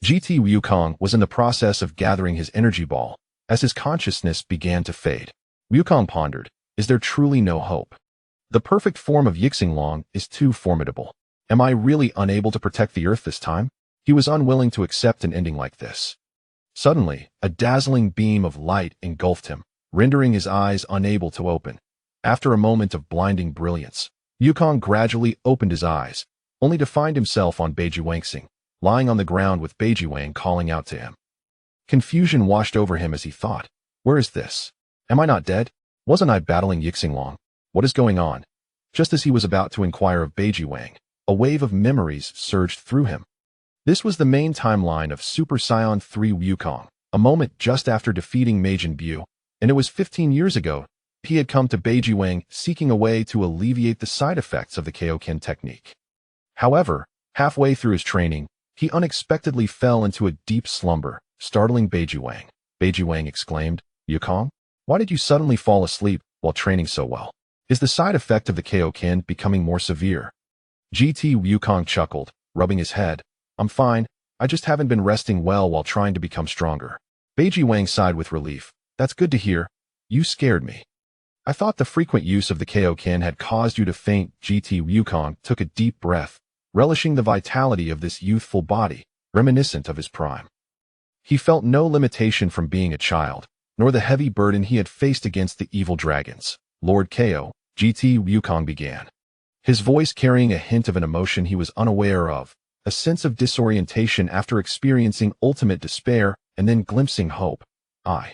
GT Wukong was in the process of gathering his energy ball as his consciousness began to fade. Wukong pondered, is there truly no hope? The perfect form of Yixinglong is too formidable. Am I really unable to protect the earth this time? He was unwilling to accept an ending like this. Suddenly, a dazzling beam of light engulfed him, rendering his eyes unable to open. After a moment of blinding brilliance, Wukong gradually opened his eyes, only to find himself on Beiji Wangxing, lying on the ground with Beiji Wang calling out to him. Confusion washed over him as he thought, where is this? Am I not dead? Wasn't I battling Yixinglong? What is going on? Just as he was about to inquire of Beiji Wang, a wave of memories surged through him. This was the main timeline of Super Saiyan 3 Wukong, a moment just after defeating Majin Buu, and it was 15 years ago he had come to Beiji Wang seeking a way to alleviate the side effects of the Kaioken technique. However, halfway through his training, he unexpectedly fell into a deep slumber, startling Beiji Wang. Beiji Wang exclaimed, Wukong, why did you suddenly fall asleep while training so well? Is the side effect of the Kaioken becoming more severe? GT Wukong chuckled, rubbing his head. I'm fine, I just haven't been resting well while trying to become stronger. Beiji Wang sighed with relief. That's good to hear. You scared me. I thought the frequent use of the Kaioken had caused you to faint. GT Wukong took a deep breath, relishing the vitality of this youthful body, reminiscent of his prime. He felt no limitation from being a child, nor the heavy burden he had faced against the evil dragons. Lord Ko, GT Wukong began, his voice carrying a hint of an emotion he was unaware of, a sense of disorientation after experiencing ultimate despair and then glimpsing hope. I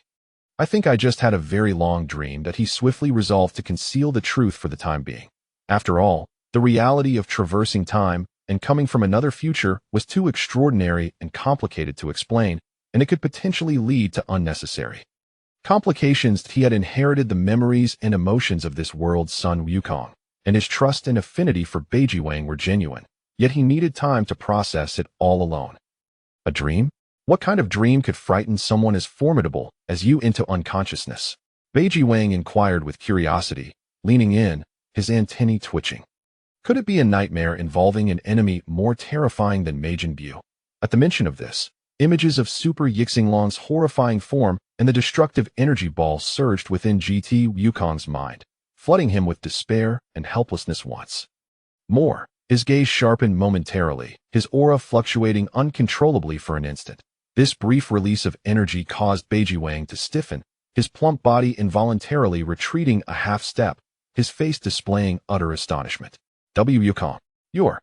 think I just had a very long dream that he swiftly resolved to conceal the truth for the time being. After all, the reality of traversing time and coming from another future was too extraordinary and complicated to explain, and it could potentially lead to unnecessary complications. He had inherited the memories and emotions of this world's son Wukong, and his trust and affinity for Beiji Wang were genuine, yet he needed time to process it all alone. A dream? What kind of dream could frighten someone as formidable as you into unconsciousness? Beiji Wang inquired with curiosity, leaning in, his antennae twitching. Could it be a nightmare involving an enemy more terrifying than Majin Buu? At the mention of this, images of Super Yixinglong's horrifying form and the destructive energy ball surged within GT Wukong's mind, flooding him with despair and helplessness once more. His gaze sharpened momentarily, his aura fluctuating uncontrollably for an instant. This brief release of energy caused Beiji Wang to stiffen, his plump body involuntarily retreating a half step, his face displaying utter astonishment. Wukong, your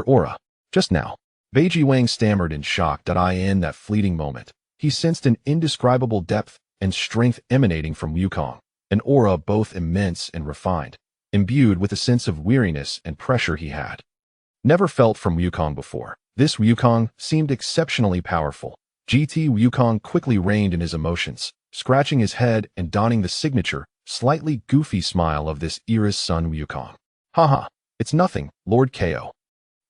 aura. Just now. Beiji Wang stammered in shock. In that fleeting moment, he sensed an indescribable depth and strength emanating from Wukong, an aura both immense and refined, imbued with a sense of weariness and pressure he had never felt from Wukong before. This Wukong seemed exceptionally powerful. GT Wukong quickly reined in his emotions, scratching his head and donning the signature, slightly goofy smile of this era's son Wukong. Haha, it's nothing, Lord Ko.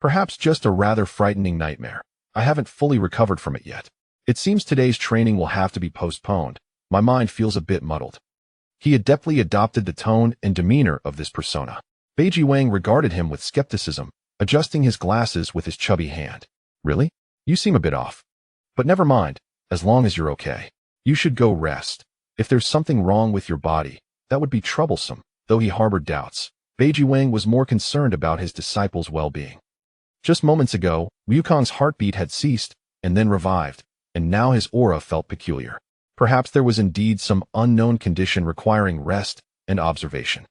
Perhaps just a rather frightening nightmare. I haven't fully recovered from it yet. It seems today's training will have to be postponed. My mind feels a bit muddled. He adeptly adopted the tone and demeanor of this persona. Beiji Wang regarded him with skepticism, adjusting his glasses with his chubby hand. Really? You seem a bit off. But never mind, as long as you're okay. You should go rest. If there's something wrong with your body, that would be troublesome. Though he harbored doubts, Beiji Wang was more concerned about his disciples' well-being. Just moments ago, Wukong's heartbeat had ceased and then revived, and now his aura felt peculiar. Perhaps there was indeed some unknown condition requiring rest and observation.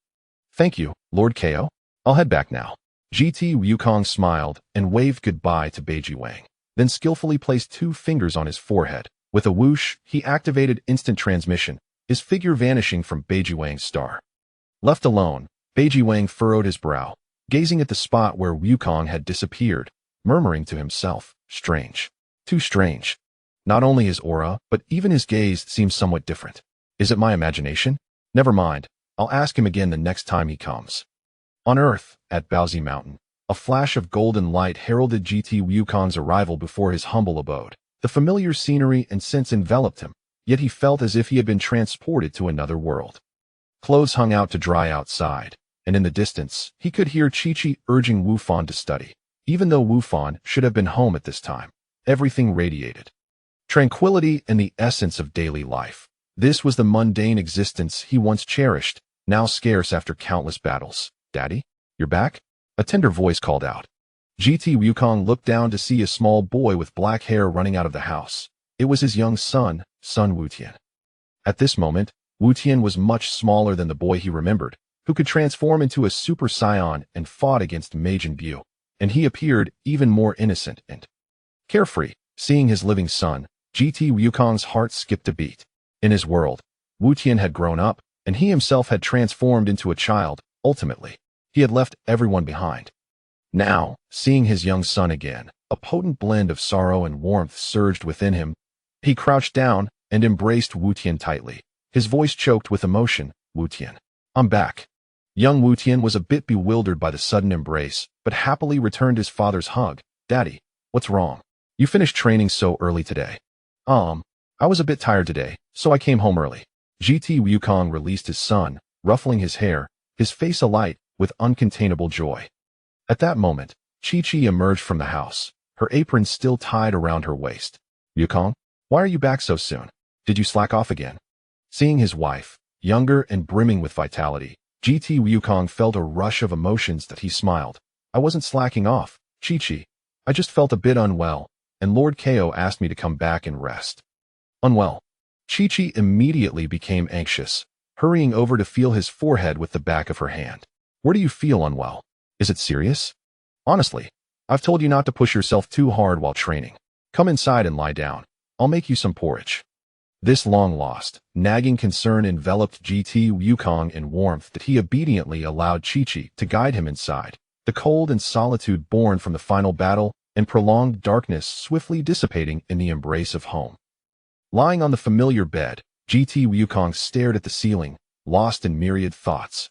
Thank you, Lord Ko. I'll head back now. GT Wukong smiled and waved goodbye to Beiji Wang, then skillfully placed 2 fingers on his forehead. With a whoosh, he activated instant transmission, his figure vanishing from Beiji Wang's star. Left alone, Beiji Wang furrowed his brow, gazing at the spot where Wukong had disappeared, murmuring to himself, strange. Too strange. Not only his aura, but even his gaze seems somewhat different. Is it my imagination? Never mind, I'll ask him again the next time he comes. On Earth, at Baozi Mountain, a flash of golden light heralded GT Wukong's arrival before his humble abode. The familiar scenery and scents enveloped him, yet he felt as if he had been transported to another world. Clothes hung out to dry outside, and in the distance, he could hear Chi-Chi urging Wu Fan to study, even though Wu Fan should have been home at this time. Everything radiated tranquility and the essence of daily life. This was the mundane existence he once cherished, now scarce after countless battles. "Daddy, you're back?" A tender voice called out. GT Wukong looked down to see a small boy with black hair running out of the house. It was his young son Wutian. At this moment, Wutian was much smaller than the boy he remembered, who could transform into a Super Saiyan and fought against Majin Buu, and he appeared even more innocent and carefree. Seeing his living son, GT Wukong's heart skipped a beat. In his world, Wutian had grown up, and he himself had transformed into a child. Ultimately, he had left everyone behind. Now, seeing his young son again, a potent blend of sorrow and warmth surged within him. He crouched down and embraced Wutian tightly. His voice choked with emotion. "Wutian, I'm back." Young Wutian was a bit bewildered by the sudden embrace, but happily returned his father's hug. "Daddy, what's wrong? You finished training so early today." I was a bit tired today, so I came home early." GT Wukong released his son, ruffling his hair, his face alight with uncontainable joy. At that moment, Chi-Chi emerged from the house, her apron still tied around her waist. "Wukong, why are you back so soon? Did you slack off again?" Seeing his wife, younger and brimming with vitality, GT Wukong felt a rush of emotions that he smiled. "I wasn't slacking off, Chi-Chi. I just felt a bit unwell, and Lord Ko asked me to come back and rest." "Unwell?" Chi-Chi immediately became anxious, hurrying over to feel his forehead with the back of her hand. "Where do you feel unwell? Is it serious?" "Honestly, I've told you not to push yourself too hard while training. Come inside and lie down. I'll make you some porridge." This long-lost, nagging concern enveloped GT Wukong in warmth that he obediently allowed Chi-Chi to guide him inside. The cold and solitude born from the final battle and prolonged darkness swiftly dissipating in the embrace of home. Lying on the familiar bed, GT Wukong stared at the ceiling, lost in myriad thoughts.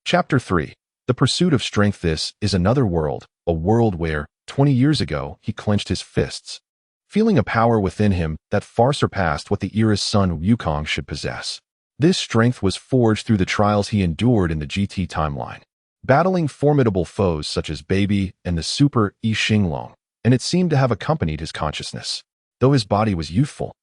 Chapter 3. The Pursuit of Strength. This is another world, a world where, 20 years ago, he clenched his fists, feeling a power within him that far surpassed what the era's son Wukong should possess. This strength was forged through the trials he endured in the GT timeline, battling formidable foes such as Baby and the Super Saiyan, and it seemed to have accompanied his consciousness. Though his body was youthful,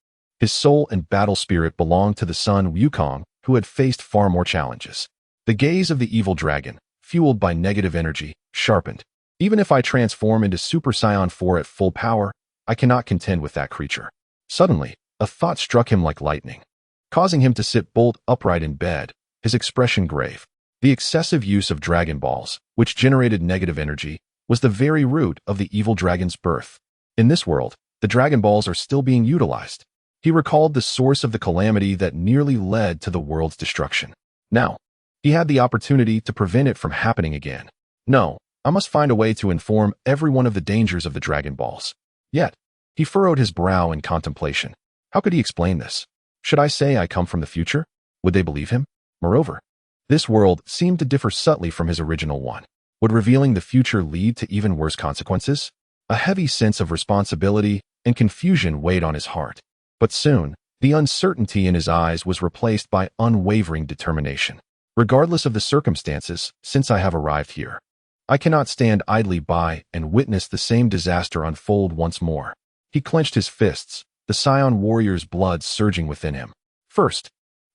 his soul and battle spirit belonged to the son Wukong, who had faced far more challenges. The gaze of the evil dragon, fueled by negative energy, sharpened. "Even if I transform into Super Saiyan 4 at full power, I cannot contend with that creature." Suddenly, a thought struck him like lightning, causing him to sit bolt upright in bed, his expression grave. The excessive use of Dragon Balls, which generated negative energy, was the very root of the evil dragon's birth. In this world, the Dragon Balls are still being utilized. He recalled the source of the calamity that nearly led to the world's destruction. Now, he had the opportunity to prevent it from happening again. "No, I must find a way to inform everyone of the dangers of the Dragon Balls." Yet, he furrowed his brow in contemplation. How could he explain this? Should I say I come from the future? Would they believe him? Moreover, this world seemed to differ subtly from his original one. Would revealing the future lead to even worse consequences? A heavy sense of responsibility and confusion weighed on his heart. But soon, the uncertainty in his eyes was replaced by unwavering determination. "Regardless of the circumstances, since I have arrived here, I cannot stand idly by and witness the same disaster unfold once more." He clenched his fists, the Saiyan warrior's blood surging within him. "First,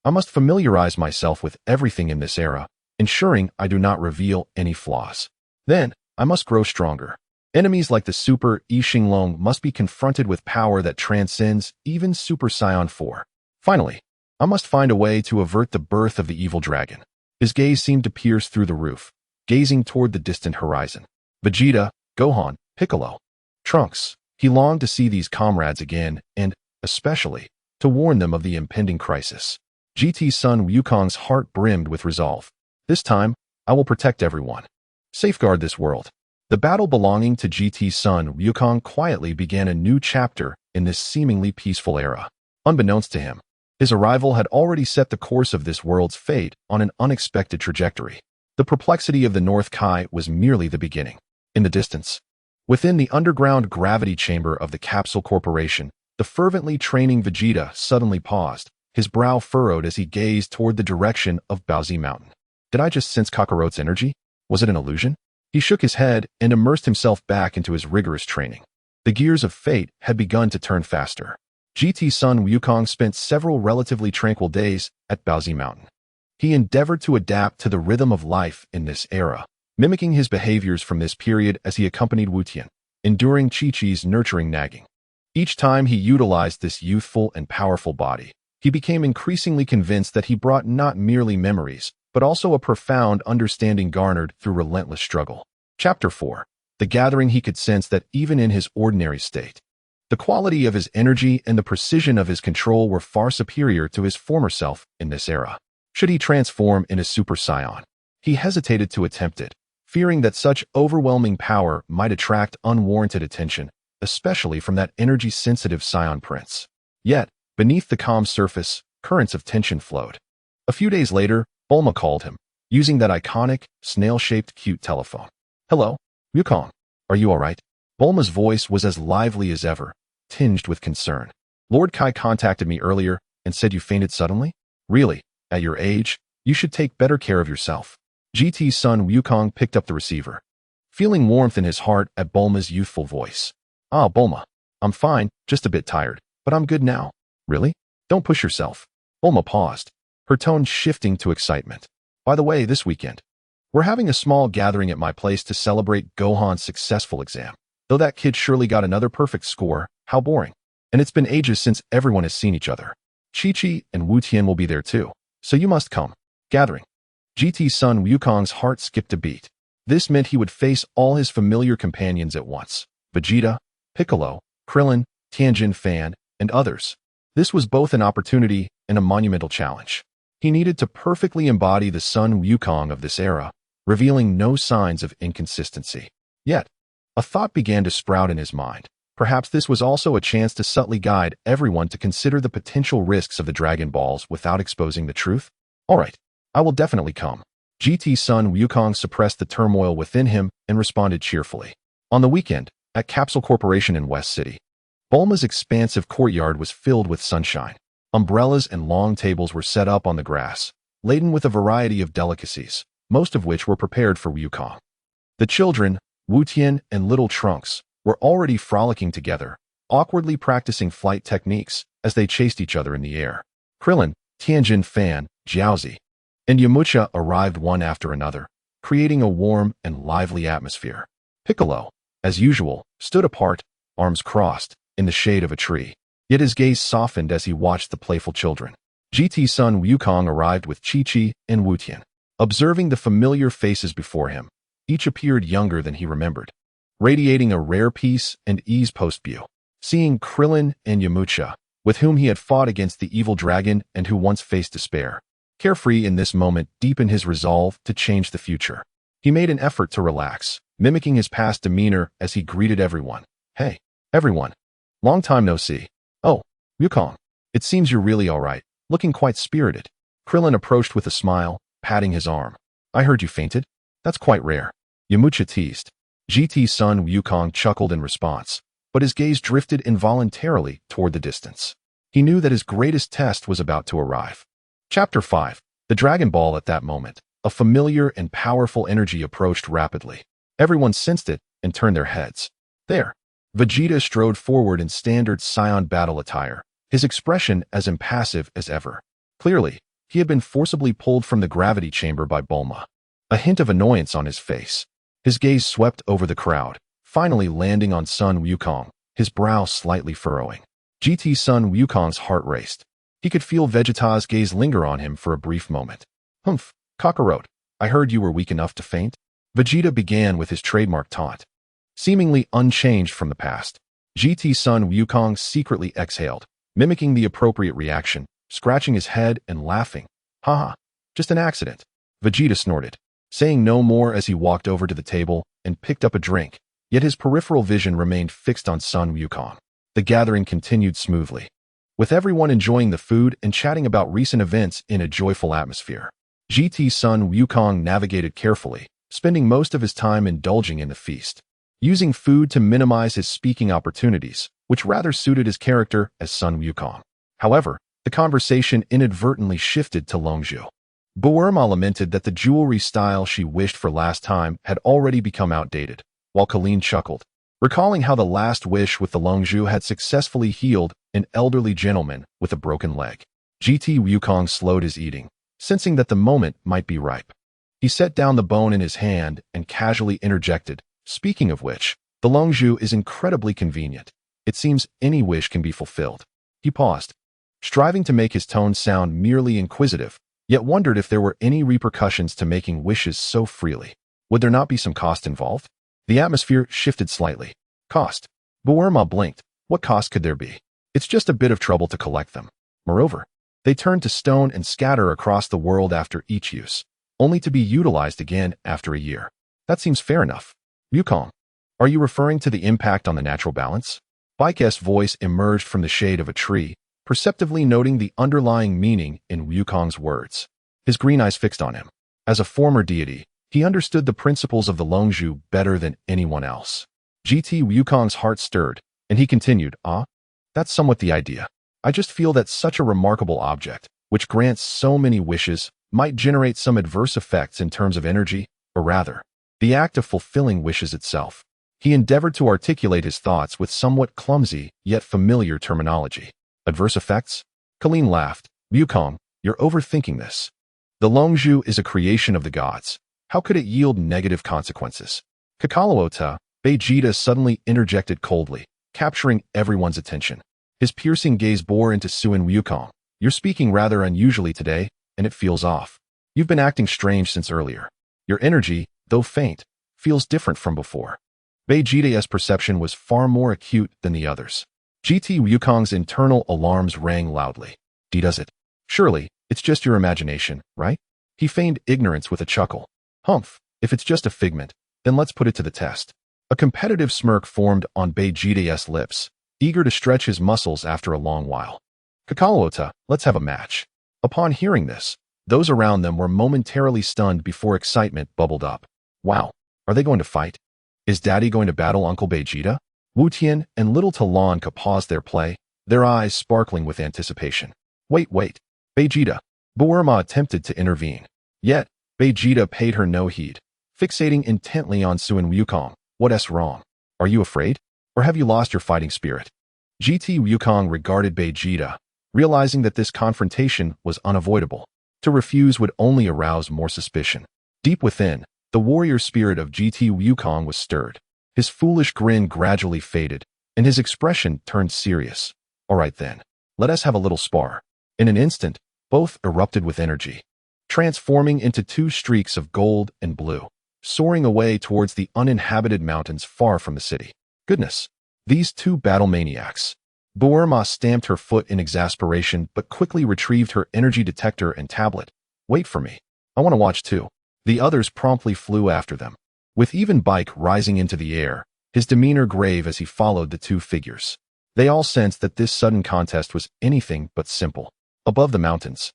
I must familiarize myself with everything in this era, ensuring I do not reveal any flaws. Then, I must grow stronger. Enemies like the Super Saiyan must be confronted with power that transcends even Super Saiyan 4. Finally, I must find a way to avert the birth of the evil dragon." His gaze seemed to pierce through the roof, gazing toward the distant horizon. Vegeta, Gohan, Piccolo, Trunks. He longed to see these comrades again and, especially, to warn them of the impending crisis. GT's son Wukong's heart brimmed with resolve. "This time, I will protect everyone. Safeguard this world." The battle belonging to GT's son Wukong quietly began a new chapter in this seemingly peaceful era. Unbeknownst to him, his arrival had already set the course of this world's fate on an unexpected trajectory. The perplexity of the North Kai was merely the beginning. In the distance, within the underground gravity chamber of the Capsule Corporation, the fervently training Vegeta suddenly paused, his brow furrowed as he gazed toward the direction of Baozi Mountain. Did I just sense Kakarot's energy? Was it an illusion? He shook his head and immersed himself back into his rigorous training. The gears of fate had begun to turn faster. GT Sun Wukong spent several relatively tranquil days at Baozi Mountain. He endeavored to adapt to the rhythm of life in this era, mimicking his behaviors from this period as he accompanied Wu Tian, enduring Chi-Chi's nurturing nagging. Each time he utilized this youthful and powerful body, he became increasingly convinced that he brought not merely memories, but also a profound understanding garnered through relentless struggle. Chapter 4. The gathering. He could sense that even in his ordinary state, the quality of his energy and the precision of his control were far superior to his former self in this era. Should he transform into Super Saiyan? He hesitated to attempt it, fearing that such overwhelming power might attract unwarranted attention, especially from that energy-sensitive Saiyan prince. Yet, beneath the calm surface, currents of tension flowed. A few days later, Bulma called him, using that iconic, snail-shaped cute telephone. "Hello, Wukong. Are you all right?" Bulma's voice was as lively as ever, tinged with concern. "Lord Kai contacted me earlier and said you fainted suddenly? Really, at your age, you should take better care of yourself." GT Sun Wukong picked up the receiver, feeling warmth in his heart at Bulma's youthful voice. "Ah, Bulma. I'm fine, just a bit tired, but I'm good now." "Really? Don't push yourself." Bulma paused, her tone shifting to excitement. "By the way, this weekend, we're having a small gathering at my place to celebrate Gohan's successful exam. Though that kid surely got another perfect score, how boring. And it's been ages since everyone has seen each other. Chi-Chi and Wu Tian will be there too, so you must come." Gathering. GT Sun Wukong's heart skipped a beat. This meant he would face all his familiar companions at once: Vegeta, Piccolo, Krillin, Tianjin Fan, and others. This was both an opportunity and a monumental challenge. He needed to perfectly embody the Sun Wukong of this era, revealing no signs of inconsistency. Yet, a thought began to sprout in his mind. Perhaps this was also a chance to subtly guide everyone to consider the potential risks of the Dragon Balls without exposing the truth. "All right, I will definitely come." GT Sun Wukong suppressed the turmoil within him and responded cheerfully. On the weekend, at Capsule Corporation in West City, Bulma's expansive courtyard was filled with sunshine. Umbrellas and long tables were set up on the grass, laden with a variety of delicacies, most of which were prepared for Wukong. The children, Wu Tian and Little Trunks, were already frolicking together, awkwardly practicing flight techniques as they chased each other in the air. Krillin, Tianjin Fan, Jiaozi, and Yamcha arrived one after another, creating a warm and lively atmosphere. Piccolo, as usual, stood apart, arms crossed, in the shade of a tree. Yet his gaze softened as he watched the playful children. GT Sun Wukong arrived with Chi-Chi and Wu Tian. Observing the familiar faces before him, each appeared younger than he remembered, radiating a rare peace and ease post-view. Seeing Krillin and Yamcha, with whom he had fought against the evil dragon and who once faced despair, carefree in this moment, deepened his resolve to change the future. He made an effort to relax, mimicking his past demeanor as he greeted everyone. "Hey, everyone. Long time no see. Oh, Wukong. It seems you're really all right, looking quite spirited." Krillin approached with a smile, patting his arm. "I heard you fainted. That's quite rare." Yamcha teased. GT Sun Wukong chuckled in response, but his gaze drifted involuntarily toward the distance. He knew that his greatest test was about to arrive. Chapter 5. The Dragon Ball. At that moment, a familiar and powerful energy approached rapidly. Everyone sensed it and turned their heads. There, Vegeta strode forward in standard Saiyan battle attire, his expression as impassive as ever. Clearly, he had been forcibly pulled from the gravity chamber by Bulma. A hint of annoyance on his face. His gaze swept over the crowd, finally landing on Sun Wukong, his brow slightly furrowing. GT Sun Wukong's heart raced. He could feel Vegeta's gaze linger on him for a brief moment. "Humph, Kakarot, I heard you were weak enough to faint." Vegeta began with his trademark taunt. Seemingly unchanged from the past, GT Sun Wukong secretly exhaled, mimicking the appropriate reaction, scratching his head and laughing. "Haha, just an accident." Vegeta snorted, saying no more as he walked over to the table and picked up a drink, yet his peripheral vision remained fixed on Sun Wukong. The gathering continued smoothly, with everyone enjoying the food and chatting about recent events in a joyful atmosphere. GT Sun Wukong navigated carefully, spending most of his time indulging in the feast, using food to minimize his speaking opportunities, which rather suited his character as Sun Wukong. However, the conversation inadvertently shifted to Longzhu. Bulma lamented that the jewelry style she wished for last time had already become outdated, while Colleen chuckled. recalling how the last wish with the Longzhu had successfully healed an elderly gentleman with a broken leg. GT Wukong slowed his eating, sensing that the moment might be ripe. He set down the bone in his hand and casually interjected, "Speaking of which, the Longzhu is incredibly convenient. It seems any wish can be fulfilled." He paused, striving to make his tone sound merely inquisitive, yet wondered if there were any repercussions to making wishes so freely. Would there not be some cost involved? The atmosphere shifted slightly. Cost. Buerma blinked. What cost could there be? It's just a bit of trouble to collect them. Moreover, they turn to stone and scatter across the world after each use, only to be utilized again after a year. That seems fair enough. Wukong, are you referring to the impact on the natural balance? Baike's voice emerged from the shade of a tree, perceptively noting the underlying meaning in Wukong's words. His green eyes fixed on him. As a former deity, he understood the principles of the Longzhu better than anyone else. GT Wukong's heart stirred, and he continued, That's somewhat the idea. I just feel that such a remarkable object, which grants so many wishes, might generate some adverse effects in terms of energy, or rather, the act of fulfilling wishes itself." He endeavored to articulate his thoughts with somewhat clumsy yet familiar terminology. Adverse effects? Colleen laughed. "Wukong, you're overthinking this. The Longzhu is a creation of the gods. How could it yield negative consequences?" Kakaluota, Vegeta suddenly interjected coldly, capturing everyone's attention. His piercing gaze bore into Suin Wukong. "You're speaking rather unusually today, and it feels off. You've been acting strange since earlier. Your energy, though faint, feels different from before." Vegeta's perception was far more acute than the others. GT Wukong's internal alarms rang loudly. "Does it? Surely, it's just your imagination, right?" He feigned ignorance with a chuckle. "Humph, if it's just a figment, then let's put it to the test." A competitive smirk formed on Vegeta's lips, eager to stretch his muscles after a long while. "Kakaluota, let's have a match." Upon hearing this, those around them were momentarily stunned before excitement bubbled up. Wow, are they going to fight? Is Daddy going to battle Uncle Vegeta? Wu Tian and little Talanka paused their play, their eyes sparkling with anticipation. Wait. Vegeta. Buerma attempted to intervene. Yet, Vegeta paid her no heed, fixating intently on Suin Wukong. "What's wrong? Are you afraid? Or have you lost your fighting spirit?" GT Wukong regarded Vegeta, realizing that this confrontation was unavoidable. To refuse would only arouse more suspicion. Deep within, the warrior spirit of GT Wukong was stirred. His foolish grin gradually faded, and his expression turned serious. "All right then, let us have a little spar." In an instant, both erupted with energy, transforming into two streaks of gold and blue, soaring away towards the uninhabited mountains far from the city. Goodness, these two battle maniacs. Buerma stamped her foot in exasperation but quickly retrieved her energy detector and tablet. "Wait for me. I want to watch too." The others promptly flew after them, with even Bike rising into the air, his demeanor grave as he followed the two figures. They all sensed that this sudden contest was anything but simple. Above the mountains,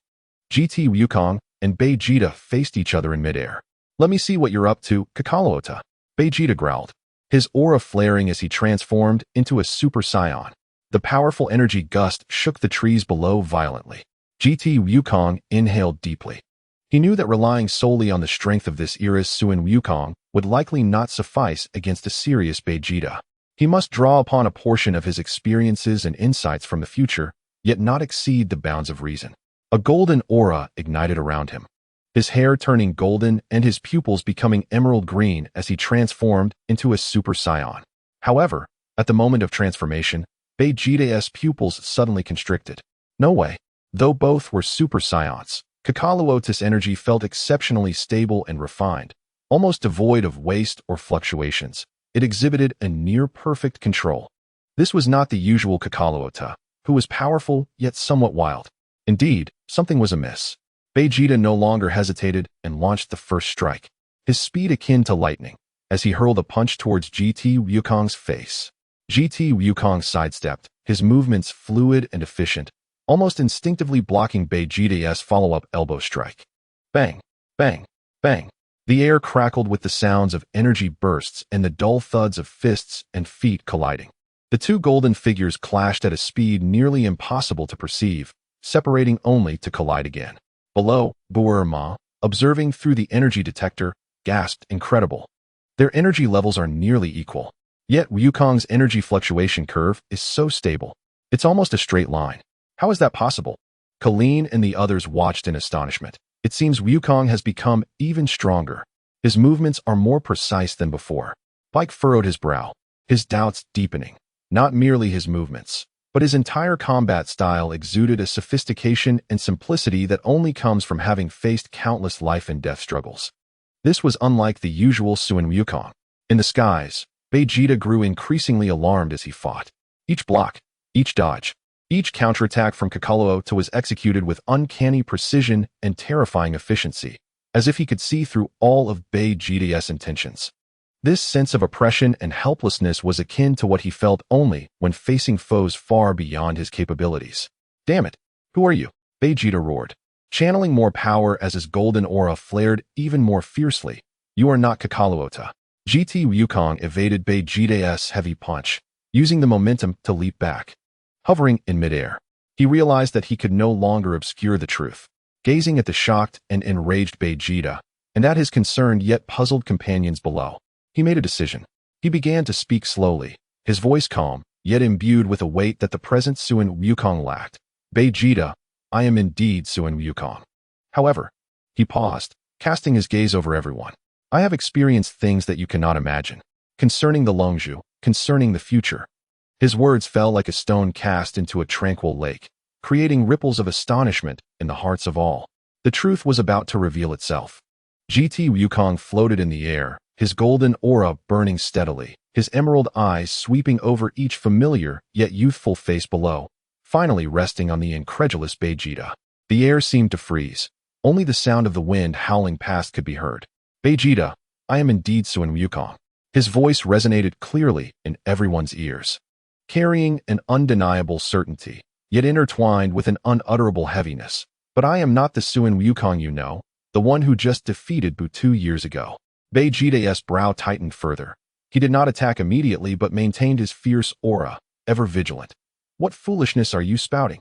GT Wukong and Vegeta faced each other in midair. "Let me see what you're up to, Kakaluota," Vegeta growled, his aura flaring as he transformed into a Super Saiyan. The powerful energy gust shook the trees below violently. GT Wukong inhaled deeply. He knew that relying solely on the strength of this era's Suin Wukong would likely not suffice against a serious Vegeta. He must draw upon a portion of his experiences and insights from the future, yet not exceed the bounds of reason. A golden aura ignited around him, his hair turning golden and his pupils becoming emerald green as he transformed into a Super Saiyan. However, at the moment of transformation, Vegeta's pupils suddenly constricted. No way. Though both were Super Saiyans, Kakaluota's energy felt exceptionally stable and refined, almost devoid of waste or fluctuations. It exhibited a near-perfect control. This was not the usual Kakaluota, who was powerful yet somewhat wild. Indeed, something was amiss. Vegeta no longer hesitated and launched the first strike, his speed akin to lightning, as he hurled a punch towards GT Wukong's face. GT Wukong sidestepped, his movements fluid and efficient, almost instinctively blocking Vegeta's follow-up elbow strike. Bang, bang, bang. The air crackled with the sounds of energy bursts and the dull thuds of fists and feet colliding. The two golden figures clashed at a speed nearly impossible to perceive, separating only to collide again. Below, Buerma, observing through the energy detector, gasped, "Incredible. Their energy levels are nearly equal." Yet Wukong's energy fluctuation curve is so stable. It's almost a straight line. How is that possible? Colleen and the others watched in astonishment. It seems Wukong has become even stronger. His movements are more precise than before. Pike furrowed his brow, his doubts deepening. Not merely his movements, but his entire combat style exuded a sophistication and simplicity that only comes from having faced countless life and death struggles. This was unlike the usual Suin Wukong. In the skies, Vegeta grew increasingly alarmed as he fought. Each block, each dodge, each counterattack from Kakaloto was executed with uncanny precision and terrifying efficiency, as if he could see through all of Vegeta's intentions. This sense of oppression and helplessness was akin to what he felt only when facing foes far beyond his capabilities. "Damn it! Who are you?" Vegeta roared, channeling more power as his golden aura flared even more fiercely. "You are not Kakaloto." GT Wukong evaded Vegeta's heavy punch, using the momentum to leap back. Hovering in midair, he realized that he could no longer obscure the truth. Gazing at the shocked and enraged Vegeta, and at his concerned yet puzzled companions below, he made a decision. He began to speak slowly, his voice calm, yet imbued with a weight that the present Suin Wukong lacked. "Vegeta, I am indeed Suin Wukong. However," he paused, casting his gaze over everyone, "I have experienced things that you cannot imagine. Concerning the Longzhu, concerning the future." His words fell like a stone cast into a tranquil lake, creating ripples of astonishment in the hearts of all. The truth was about to reveal itself. GT Wukong floated in the air, his golden aura burning steadily, his emerald eyes sweeping over each familiar yet youthful face below, finally resting on the incredulous Vegeta. The air seemed to freeze. Only the sound of the wind howling past could be heard. "Vegeta, I am indeed Suin Wukong." His voice resonated clearly in everyone's ears, carrying an undeniable certainty, yet intertwined with an unutterable heaviness. "But I am not the Suin Wukong you know, the one who just defeated Buu 2 years ago." Vegeta's brow tightened further. He did not attack immediately but maintained his fierce aura, ever vigilant. "What foolishness are you spouting?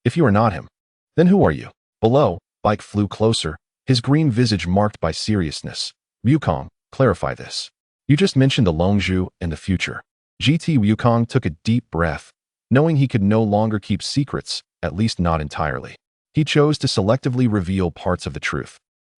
If you are not him, then who are you?" Below, Bike flew closer, his green visage marked by seriousness. "Wukong, clarify this. You just mentioned the Longzhu and the future." GT Wukong took a deep breath, knowing he could no longer keep secrets, at least not entirely. He chose to selectively reveal parts of the truth,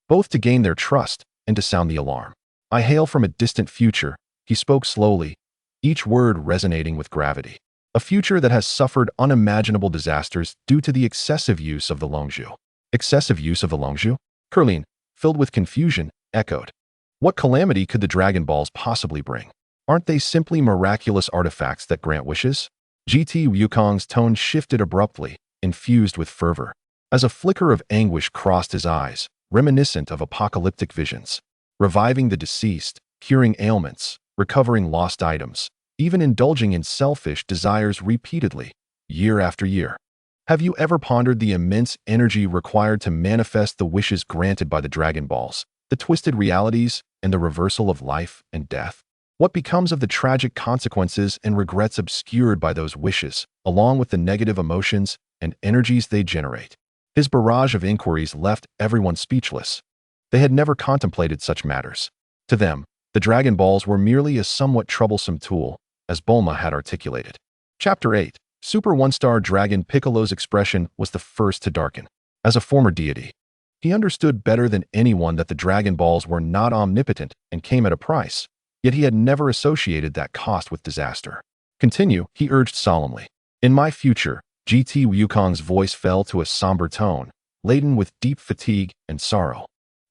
both to gain their trust and to sound the alarm. "I hail from a distant future," he spoke slowly, each word resonating with gravity. "A future that has suffered unimaginable disasters due to the excessive use of the Longzhu." "Excessive use of the Longzhu?" Kurlin, filled with confusion, echoed. What calamity could the Dragon Balls possibly bring? Aren't they simply miraculous artifacts that grant wishes? GT Wukong's tone shifted abruptly, infused with fervor, as a flicker of anguish crossed his eyes, reminiscent of apocalyptic visions. Reviving the deceased, curing ailments, recovering lost items, even indulging in selfish desires repeatedly, year after year. Have you ever pondered the immense energy required to manifest the wishes granted by the Dragon Balls, the twisted realities, and the reversal of life and death? What becomes of the tragic consequences and regrets obscured by those wishes, along with the negative emotions and energies they generate? His barrage of inquiries left everyone speechless. They had never contemplated such matters. To them, the Dragon Balls were merely a somewhat troublesome tool, as Bulma had articulated. Chapter 8. Super One-Star Dragon Piccolo's expression was the first to darken. As a former deity, he understood better than anyone that the Dragon Balls were not omnipotent and came at a price. Yet he had never associated that cost with disaster. "Continue," he urged solemnly. "In my future," GT Wukong's voice fell to a somber tone, laden with deep fatigue and sorrow.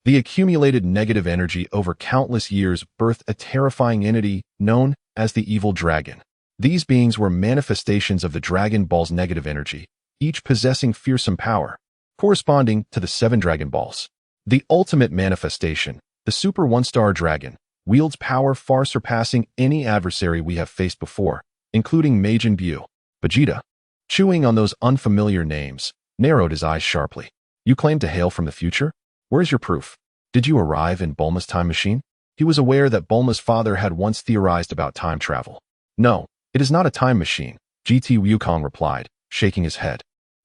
The accumulated negative energy over countless years birthed a terrifying entity known as the Evil Dragon. These beings were manifestations of the Dragon Ball's negative energy, each possessing fearsome power, corresponding to the 7 Dragon Balls. The ultimate manifestation, the Super One-Star Dragon, wields power far surpassing any adversary we have faced before, including Majin Buu. Vegeta, chewing on those unfamiliar names, narrowed his eyes sharply. "You claim to hail from the future? Where is your proof? Did you arrive in Bulma's time machine?" He was aware that Bulma's father had once theorized about time travel. "No, it is not a time machine," GT Wukong replied, shaking his head.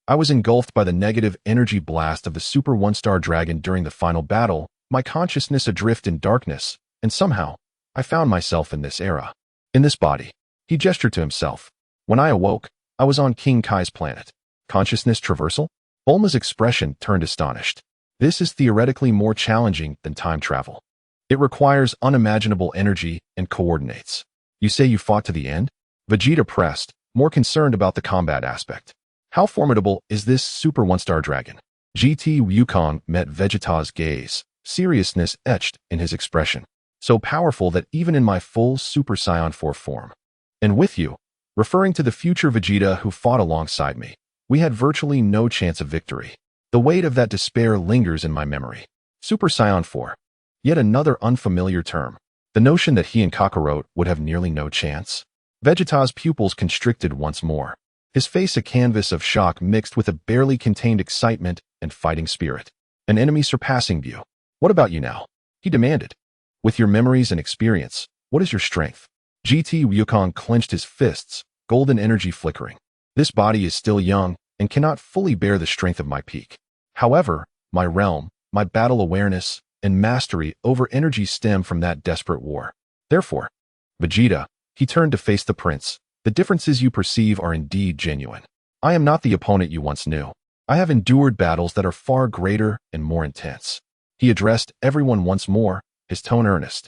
"I was engulfed by the negative energy blast of the Super One-Star Dragon during the final battle, my consciousness adrift in darkness, and somehow, I found myself in this era." In this body, he gestured to himself. When I awoke, I was on King Kai's planet. Consciousness traversal? Bulma's expression turned astonished. This is theoretically more challenging than time travel. It requires unimaginable energy and coordinates. You say you fought to the end? Vegeta pressed, more concerned about the combat aspect. How formidable is this Super One-Star Dragon? GT Wukong met Vegeta's gaze, seriousness etched in his expression. So powerful that even in my full Super Saiyan 4 form. And with you, referring to the future Vegeta who fought alongside me, we had virtually no chance of victory. The weight of that despair lingers in my memory. Super Saiyan 4. Yet another unfamiliar term. The notion that he and Kakarot would have nearly no chance. Vegeta's pupils constricted once more. His face a canvas of shock mixed with a barely contained excitement and fighting spirit. An enemy surpassing view. What about you now? He demanded. With your memories and experience, what is your strength? GT Wukong clenched his fists, golden energy flickering. This body is still young and cannot fully bear the strength of my peak. However, my realm, my battle awareness, and mastery over energy stem from that desperate war. Therefore, Vegeta, he turned to face the prince. The differences you perceive are indeed genuine. I am not the opponent you once knew. I have endured battles that are far greater and more intense. He addressed everyone once more, his tone earnest.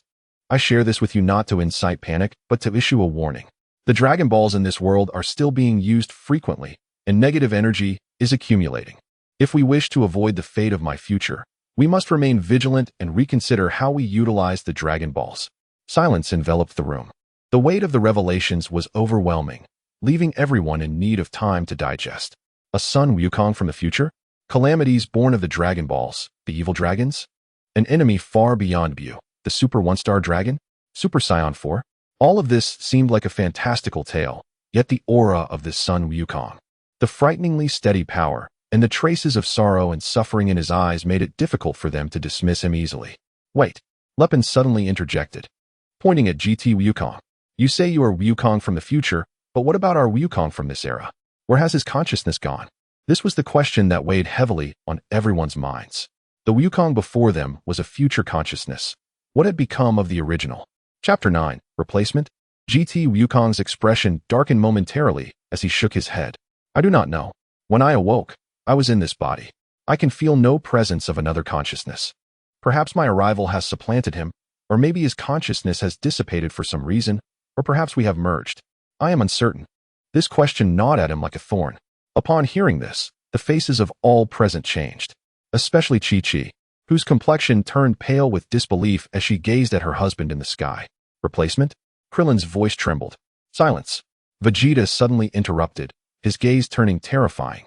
I share this with you not to incite panic, but to issue a warning. The Dragon Balls in this world are still being used frequently, and negative energy is accumulating. If we wish to avoid the fate of my future, we must remain vigilant and reconsider how we utilize the Dragon Balls. Silence enveloped the room. The weight of the revelations was overwhelming, leaving everyone in need of time to digest. A Sun Wukong from the future? Calamities born of the Dragon Balls, the evil dragons? An enemy far beyond view, the Super One-Star Dragon? Super Saiyan 4? All of this seemed like a fantastical tale, yet the aura of this Sun Wukong, the frighteningly steady power, and the traces of sorrow and suffering in his eyes made it difficult for them to dismiss him easily. Wait, Lepin suddenly interjected, pointing at GT Wukong. You say you are Wukong from the future, but what about our Wukong from this era? Where has his consciousness gone? This was the question that weighed heavily on everyone's minds. The Wukong before them was a future consciousness. What had become of the original? Chapter 9, Replacement? GT Wukong's expression darkened momentarily as he shook his head. I do not know. When I awoke, I was in this body. I can feel no presence of another consciousness. Perhaps my arrival has supplanted him, or maybe his consciousness has dissipated for some reason, or perhaps we have merged. I am uncertain. This question gnawed at him like a thorn. Upon hearing this, the faces of all present changed, especially Chi-Chi, whose complexion turned pale with disbelief as she gazed at her husband in the sky. Replacement? Krillin's voice trembled. Silence. Vegeta suddenly interrupted, his gaze turning terrifying,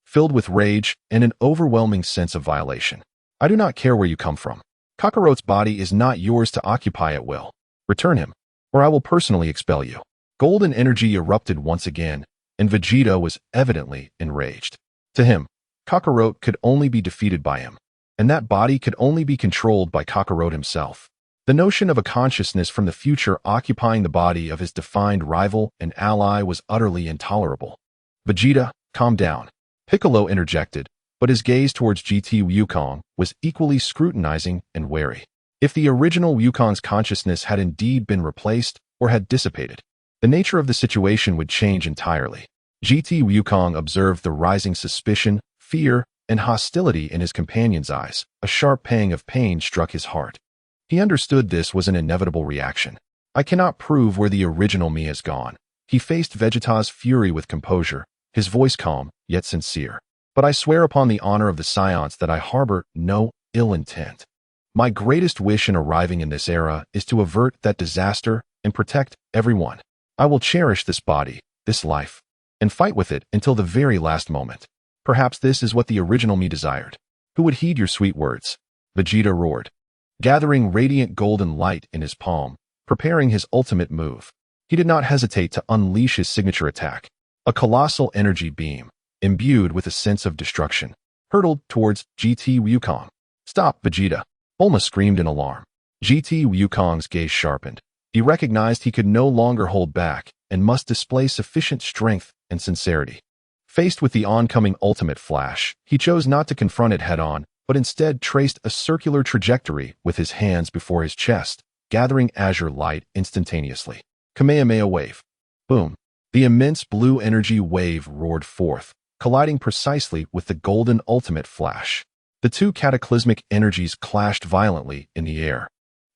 filled with rage and an overwhelming sense of violation. I do not care where you come from. Kakarot's body is not yours to occupy at will. Return him, or I will personally expel you. Golden energy erupted once again, and Vegeta was evidently enraged. To him, Kakarot could only be defeated by him, and that body could only be controlled by Kakarot himself. The notion of a consciousness from the future occupying the body of his defined rival and ally was utterly intolerable. Vegeta, calm down. Piccolo interjected, but his gaze towards GT Wukong was equally scrutinizing and wary. If the original Wukong's consciousness had indeed been replaced or had dissipated, the nature of the situation would change entirely. GT Wukong observed the rising suspicion, fear, and hostility in his companion's eyes. A sharp pang of pain struck his heart. He understood this was an inevitable reaction. I cannot prove where the original me has gone. He faced Vegeta's fury with composure, his voice calm, yet sincere. But I swear upon the honor of the Saiyans that I harbor no ill intent. My greatest wish in arriving in this era is to avert that disaster and protect everyone. I will cherish this body, this life, and fight with it until the very last moment. Perhaps this is what the original me desired. Who would heed your sweet words? Vegeta roared, gathering radiant golden light in his palm, preparing his ultimate move. He did not hesitate to unleash his signature attack. A colossal energy beam, imbued with a sense of destruction, hurtled towards GT Wukong. Stop, Vegeta! Bulma screamed in alarm. GT Wukong's gaze sharpened. He recognized he could no longer hold back and must display sufficient strength and sincerity. Faced with the oncoming ultimate flash, he chose not to confront it head-on, but instead traced a circular trajectory with his hands before his chest, gathering azure light instantaneously. Kamehameha wave. Boom. The immense blue energy wave roared forth, colliding precisely with the golden ultimate flash. The two cataclysmic energies clashed violently in the air,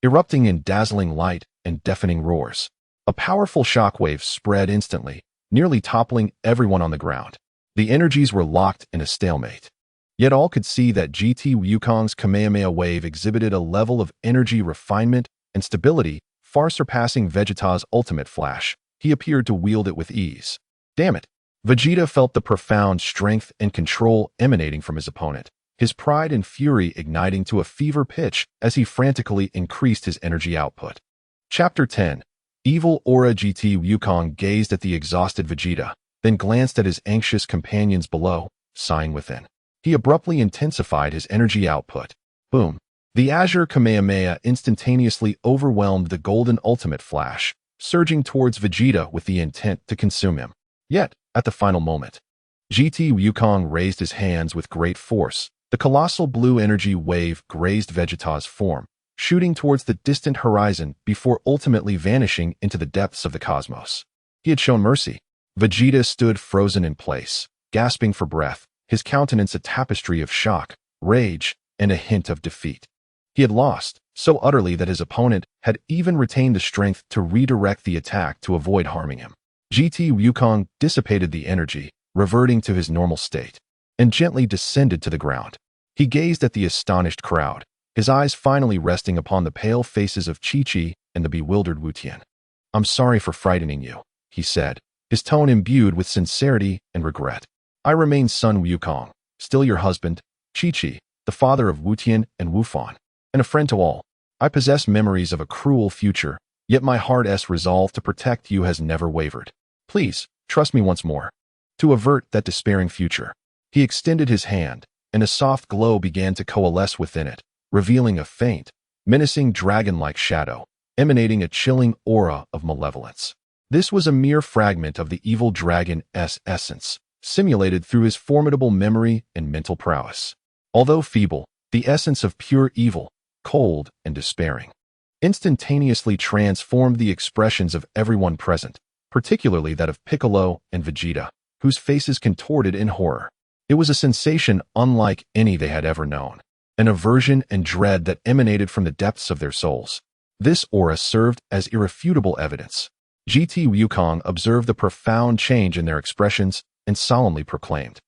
erupting in dazzling light and deafening roars. A powerful shockwave spread instantly, nearly toppling everyone on the ground. The energies were locked in a stalemate. Yet all could see that GT Wukong's Kamehameha wave exhibited a level of energy refinement and stability far surpassing Vegeta's ultimate flash. He appeared to wield it with ease. Damn it! Vegeta felt the profound strength and control emanating from his opponent, his pride and fury igniting to a fever pitch as he frantically increased his energy output. Chapter 10. Evil Aura. GT Wukong gazed at the exhausted Vegeta, then glanced at his anxious companions below, sighing within. He abruptly intensified his energy output. Boom. The Azure Kamehameha instantaneously overwhelmed the golden ultimate flash, surging towards Vegeta with the intent to consume him. Yet, at the final moment, GT Wukong raised his hands with great force. The colossal blue energy wave grazed Vegeta's form, shooting towards the distant horizon before ultimately vanishing into the depths of the cosmos. He had shown mercy. Vegeta stood frozen in place, gasping for breath, his countenance a tapestry of shock, rage, and a hint of defeat. He had lost, so utterly that his opponent had even retained the strength to redirect the attack to avoid harming him. GT Wukong dissipated the energy, reverting to his normal state, and gently descended to the ground. He gazed at the astonished crowd, his eyes finally resting upon the pale faces of Chi-Chi and the bewildered Wu-Tian. "I'm sorry for frightening you," he said, his tone imbued with sincerity and regret. "I remain Sun Wukong, still your husband, Chi-Chi, the father of Wu-Tian and Wu-Fan, and a friend to all. I possess memories of a cruel future, yet my heart's resolve to protect you has never wavered. Please, trust me once more." To avert that despairing future, he extended his hand, and a soft glow began to coalesce within it, revealing a faint, menacing dragon-like shadow, emanating a chilling aura of malevolence. This was a mere fragment of the evil dragon's essence, simulated through his formidable memory and mental prowess. Although feeble, the essence of pure evil, cold and despairing, instantaneously transformed the expressions of everyone present, particularly that of Piccolo and Vegeta, whose faces contorted in horror. It was a sensation unlike any they had ever known, an aversion and dread that emanated from the depths of their souls. This aura served as irrefutable evidence. GT Wukong observed the profound change in their expressions and solemnly proclaimed,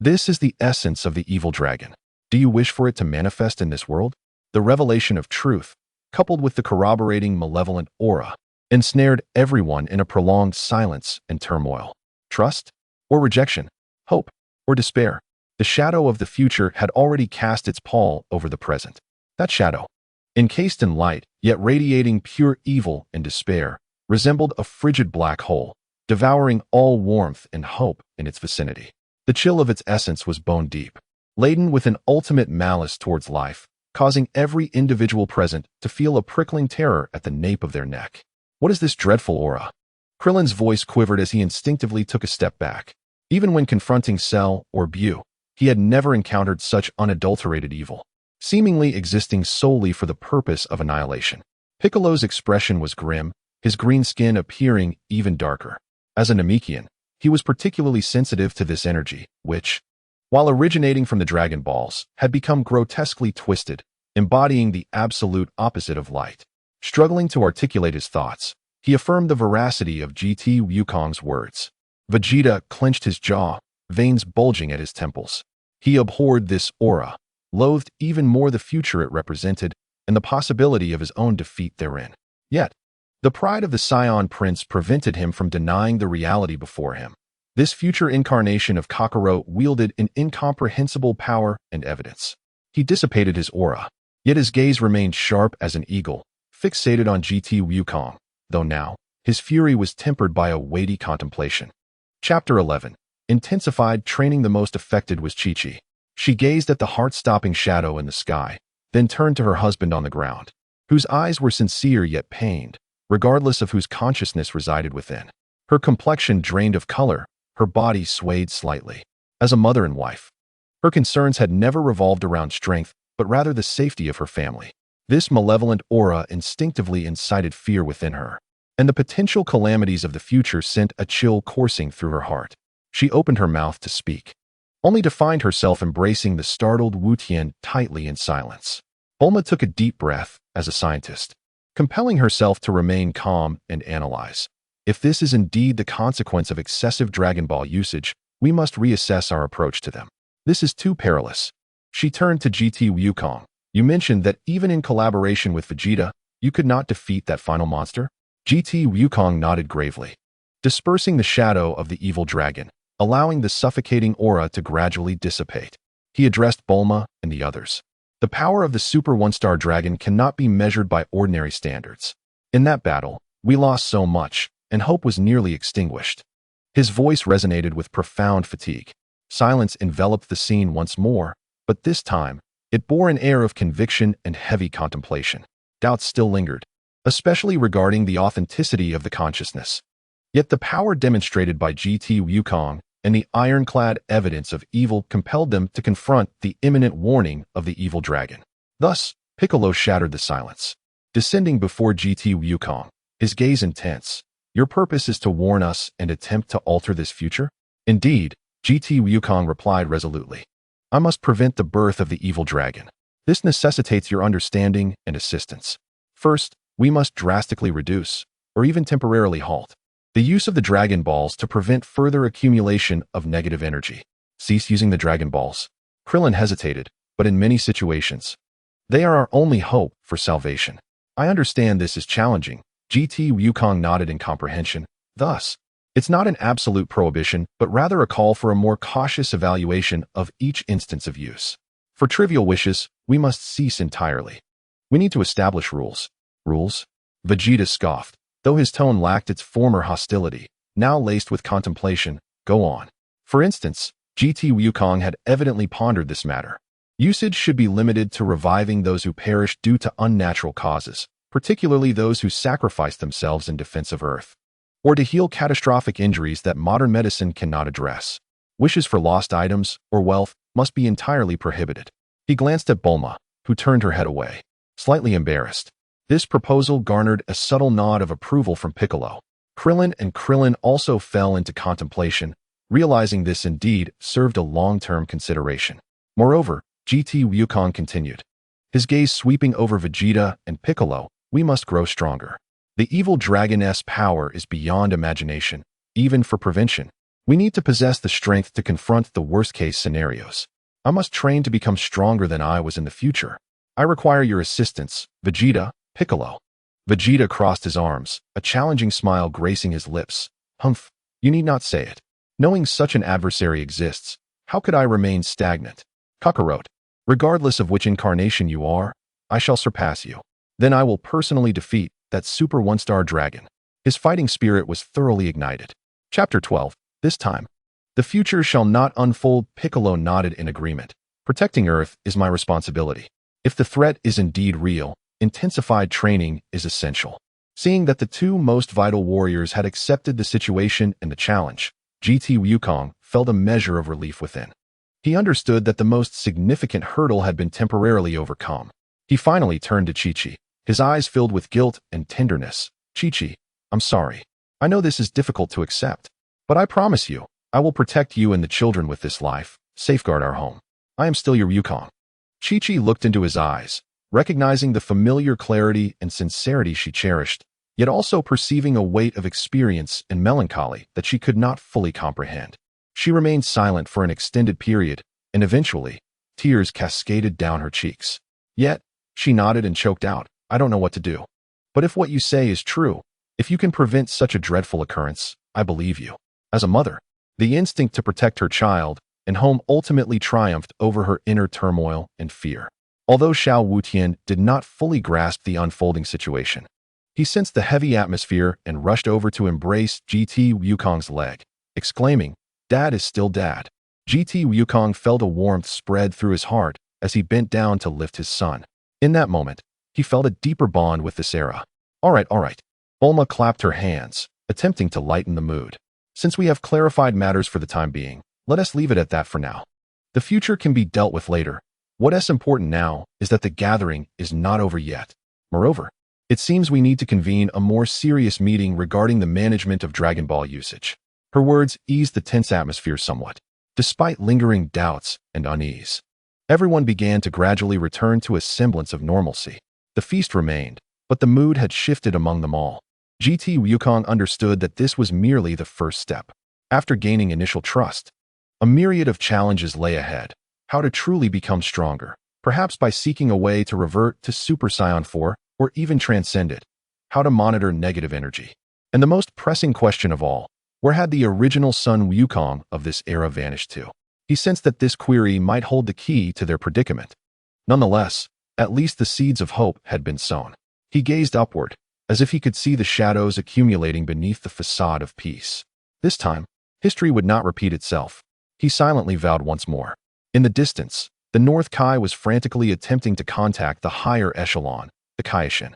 "This is the essence of the evil dragon. Do you wish for it to manifest in this world?" The revelation of truth, coupled with the corroborating malevolent aura, ensnared everyone in a prolonged silence and turmoil. Trust or rejection, hope or despair. The shadow of the future had already cast its pall over the present. That shadow, encased in light, yet radiating pure evil and despair, resembled a frigid black hole, devouring all warmth and hope in its vicinity. The chill of its essence was bone deep, laden with an ultimate malice towards life, causing every individual present to feel a prickling terror at the nape of their neck. "What is this dreadful aura?" Krillin's voice quivered as he instinctively took a step back. Even when confronting Cell or Bu, he had never encountered such unadulterated evil, seemingly existing solely for the purpose of annihilation. Piccolo's expression was grim, his green skin appearing even darker. As a Namekian, he was particularly sensitive to this energy, which, while originating from the Dragon Balls, had become grotesquely twisted, embodying the absolute opposite of light. Struggling to articulate his thoughts, he affirmed the veracity of GT Wukong's words. Vegeta clenched his jaw, veins bulging at his temples. He abhorred this aura, loathed even more the future it represented, and the possibility of his own defeat therein. Yet, the pride of the Saiyan prince prevented him from denying the reality before him. This future incarnation of Kakarot wielded an incomprehensible power and evidence. He dissipated his aura, yet his gaze remained sharp as an eagle, fixated on GT Wukong, though now, his fury was tempered by a weighty contemplation. Chapter 11. Intensified training. The most affected was Chi-Chi. She gazed at the heart-stopping shadow in the sky, then turned to her husband on the ground, whose eyes were sincere yet pained, regardless of whose consciousness resided within. Her complexion drained of color, her body swayed slightly. As a mother and wife, her concerns had never revolved around strength, but rather the safety of her family. This malevolent aura instinctively incited fear within her, and the potential calamities of the future sent a chill coursing through her heart. She opened her mouth to speak, only to find herself embracing the startled Wu Tian tightly in silence. Bulma took a deep breath as a scientist, compelling herself to remain calm and analyze. If this is indeed the consequence of excessive Dragon Ball usage, we must reassess our approach to them. This is too perilous. She turned to GT Wukong. You mentioned that even in collaboration with Vegeta, you could not defeat that final monster? GT Wukong nodded gravely, dispersing the shadow of the evil dragon, allowing the suffocating aura to gradually dissipate. He addressed Bulma and the others. The power of the Super One-Star Dragon cannot be measured by ordinary standards. In that battle, we lost so much, and hope was nearly extinguished. His voice resonated with profound fatigue. Silence enveloped the scene once more, but this time, it bore an air of conviction and heavy contemplation. Doubts still lingered, especially regarding the authenticity of the consciousness. Yet the power demonstrated by GT Wukong and the ironclad evidence of evil compelled them to confront the imminent warning of the evil dragon. Thus, Piccolo shattered the silence, descending before GT Wukong, his gaze intense. Your purpose is to warn us and attempt to alter this future? Indeed, GT Wukong replied resolutely. I must prevent the birth of the evil dragon. This necessitates your understanding and assistance. First, we must drastically reduce, or even temporarily halt, the use of the Dragon Balls to prevent further accumulation of negative energy. Cease using the Dragon Balls. Krillin hesitated, but in many situations, they are our only hope for salvation. I understand this is challenging. GT Wukong nodded in comprehension. Thus, it's not an absolute prohibition, but rather a call for a more cautious evaluation of each instance of use. For trivial wishes, we must cease entirely. We need to establish rules. Rules? Vegeta scoffed, though his tone lacked its former hostility, now laced with contemplation. Go on. For instance, GT Wukong had evidently pondered this matter. Usage should be limited to reviving those who perished due to unnatural causes, particularly those who sacrificed themselves in defense of Earth, or to heal catastrophic injuries that modern medicine cannot address. Wishes for lost items or wealth must be entirely prohibited. He glanced at Bulma, who turned her head away, slightly embarrassed. This proposal garnered a subtle nod of approval from Piccolo. Krillin also fell into contemplation, realizing this indeed served a long-term consideration. Moreover, GT Wukong continued, his gaze sweeping over Vegeta and Piccolo. We must grow stronger. The evil dragoness power is beyond imagination, even for prevention. We need to possess the strength to confront the worst-case scenarios. I must train to become stronger than I was in the future. I require your assistance, Vegeta, Piccolo. Vegeta crossed his arms, a challenging smile gracing his lips. Humph, you need not say it. Knowing such an adversary exists, how could I remain stagnant? Kakarot, regardless of which incarnation you are, I shall surpass you. Then I will personally defeat that Super One-Star Dragon. His fighting spirit was thoroughly ignited. Chapter 12. This time, the future shall not unfold. Piccolo nodded in agreement. Protecting Earth is my responsibility. If the threat is indeed real, intensified training is essential. Seeing that the two most vital warriors had accepted the situation and the challenge, GT Wukong felt a measure of relief within. He understood that the most significant hurdle had been temporarily overcome. He finally turned to Chi-Chi, his eyes filled with guilt and tenderness. Chi-Chi, I'm sorry. I know this is difficult to accept, but I promise you, I will protect you and the children with this life, safeguard our home. I am still your Wukong. Chi-Chi looked into his eyes, recognizing the familiar clarity and sincerity she cherished, yet also perceiving a weight of experience and melancholy that she could not fully comprehend. She remained silent for an extended period, and eventually, tears cascaded down her cheeks. Yet, she nodded and choked out, I don't know what to do. But if what you say is true, if you can prevent such a dreadful occurrence, I believe you. As a mother, the instinct to protect her child and home ultimately triumphed over her inner turmoil and fear. Although Xiao Wutian did not fully grasp the unfolding situation, he sensed the heavy atmosphere and rushed over to embrace GT Wukong's leg, exclaiming, Dad is still Dad. GT Wukong felt a warmth spread through his heart as he bent down to lift his son. In that moment, he felt a deeper bond with this era. All right. Bulma clapped her hands, attempting to lighten the mood. Since we have clarified matters for the time being, let us leave it at that for now. The future can be dealt with later. What is important now is that the gathering is not over yet. Moreover, It seems we need to convene a more serious meeting regarding the management of Dragon Ball usage. Her words eased the tense atmosphere somewhat. Despite lingering doubts and unease, everyone began to gradually return to a semblance of normalcy. The feast remained, but the mood had shifted among them all. GT Wukong understood that this was merely the first step. After gaining initial trust, a myriad of challenges lay ahead. How to truly become stronger, perhaps by seeking a way to revert to Super Saiyan 4 or even transcend it. How to monitor negative energy. And the most pressing question of all, where had the original Sun Wukong of this era vanished to? He sensed that this query might hold the key to their predicament. Nonetheless, at least the seeds of hope had been sown. He gazed upward, as if he could see the shadows accumulating beneath the facade of peace. This time, history would not repeat itself. He silently vowed once more. In the distance, the North Kai was frantically attempting to contact the higher echelon, the Kaishin.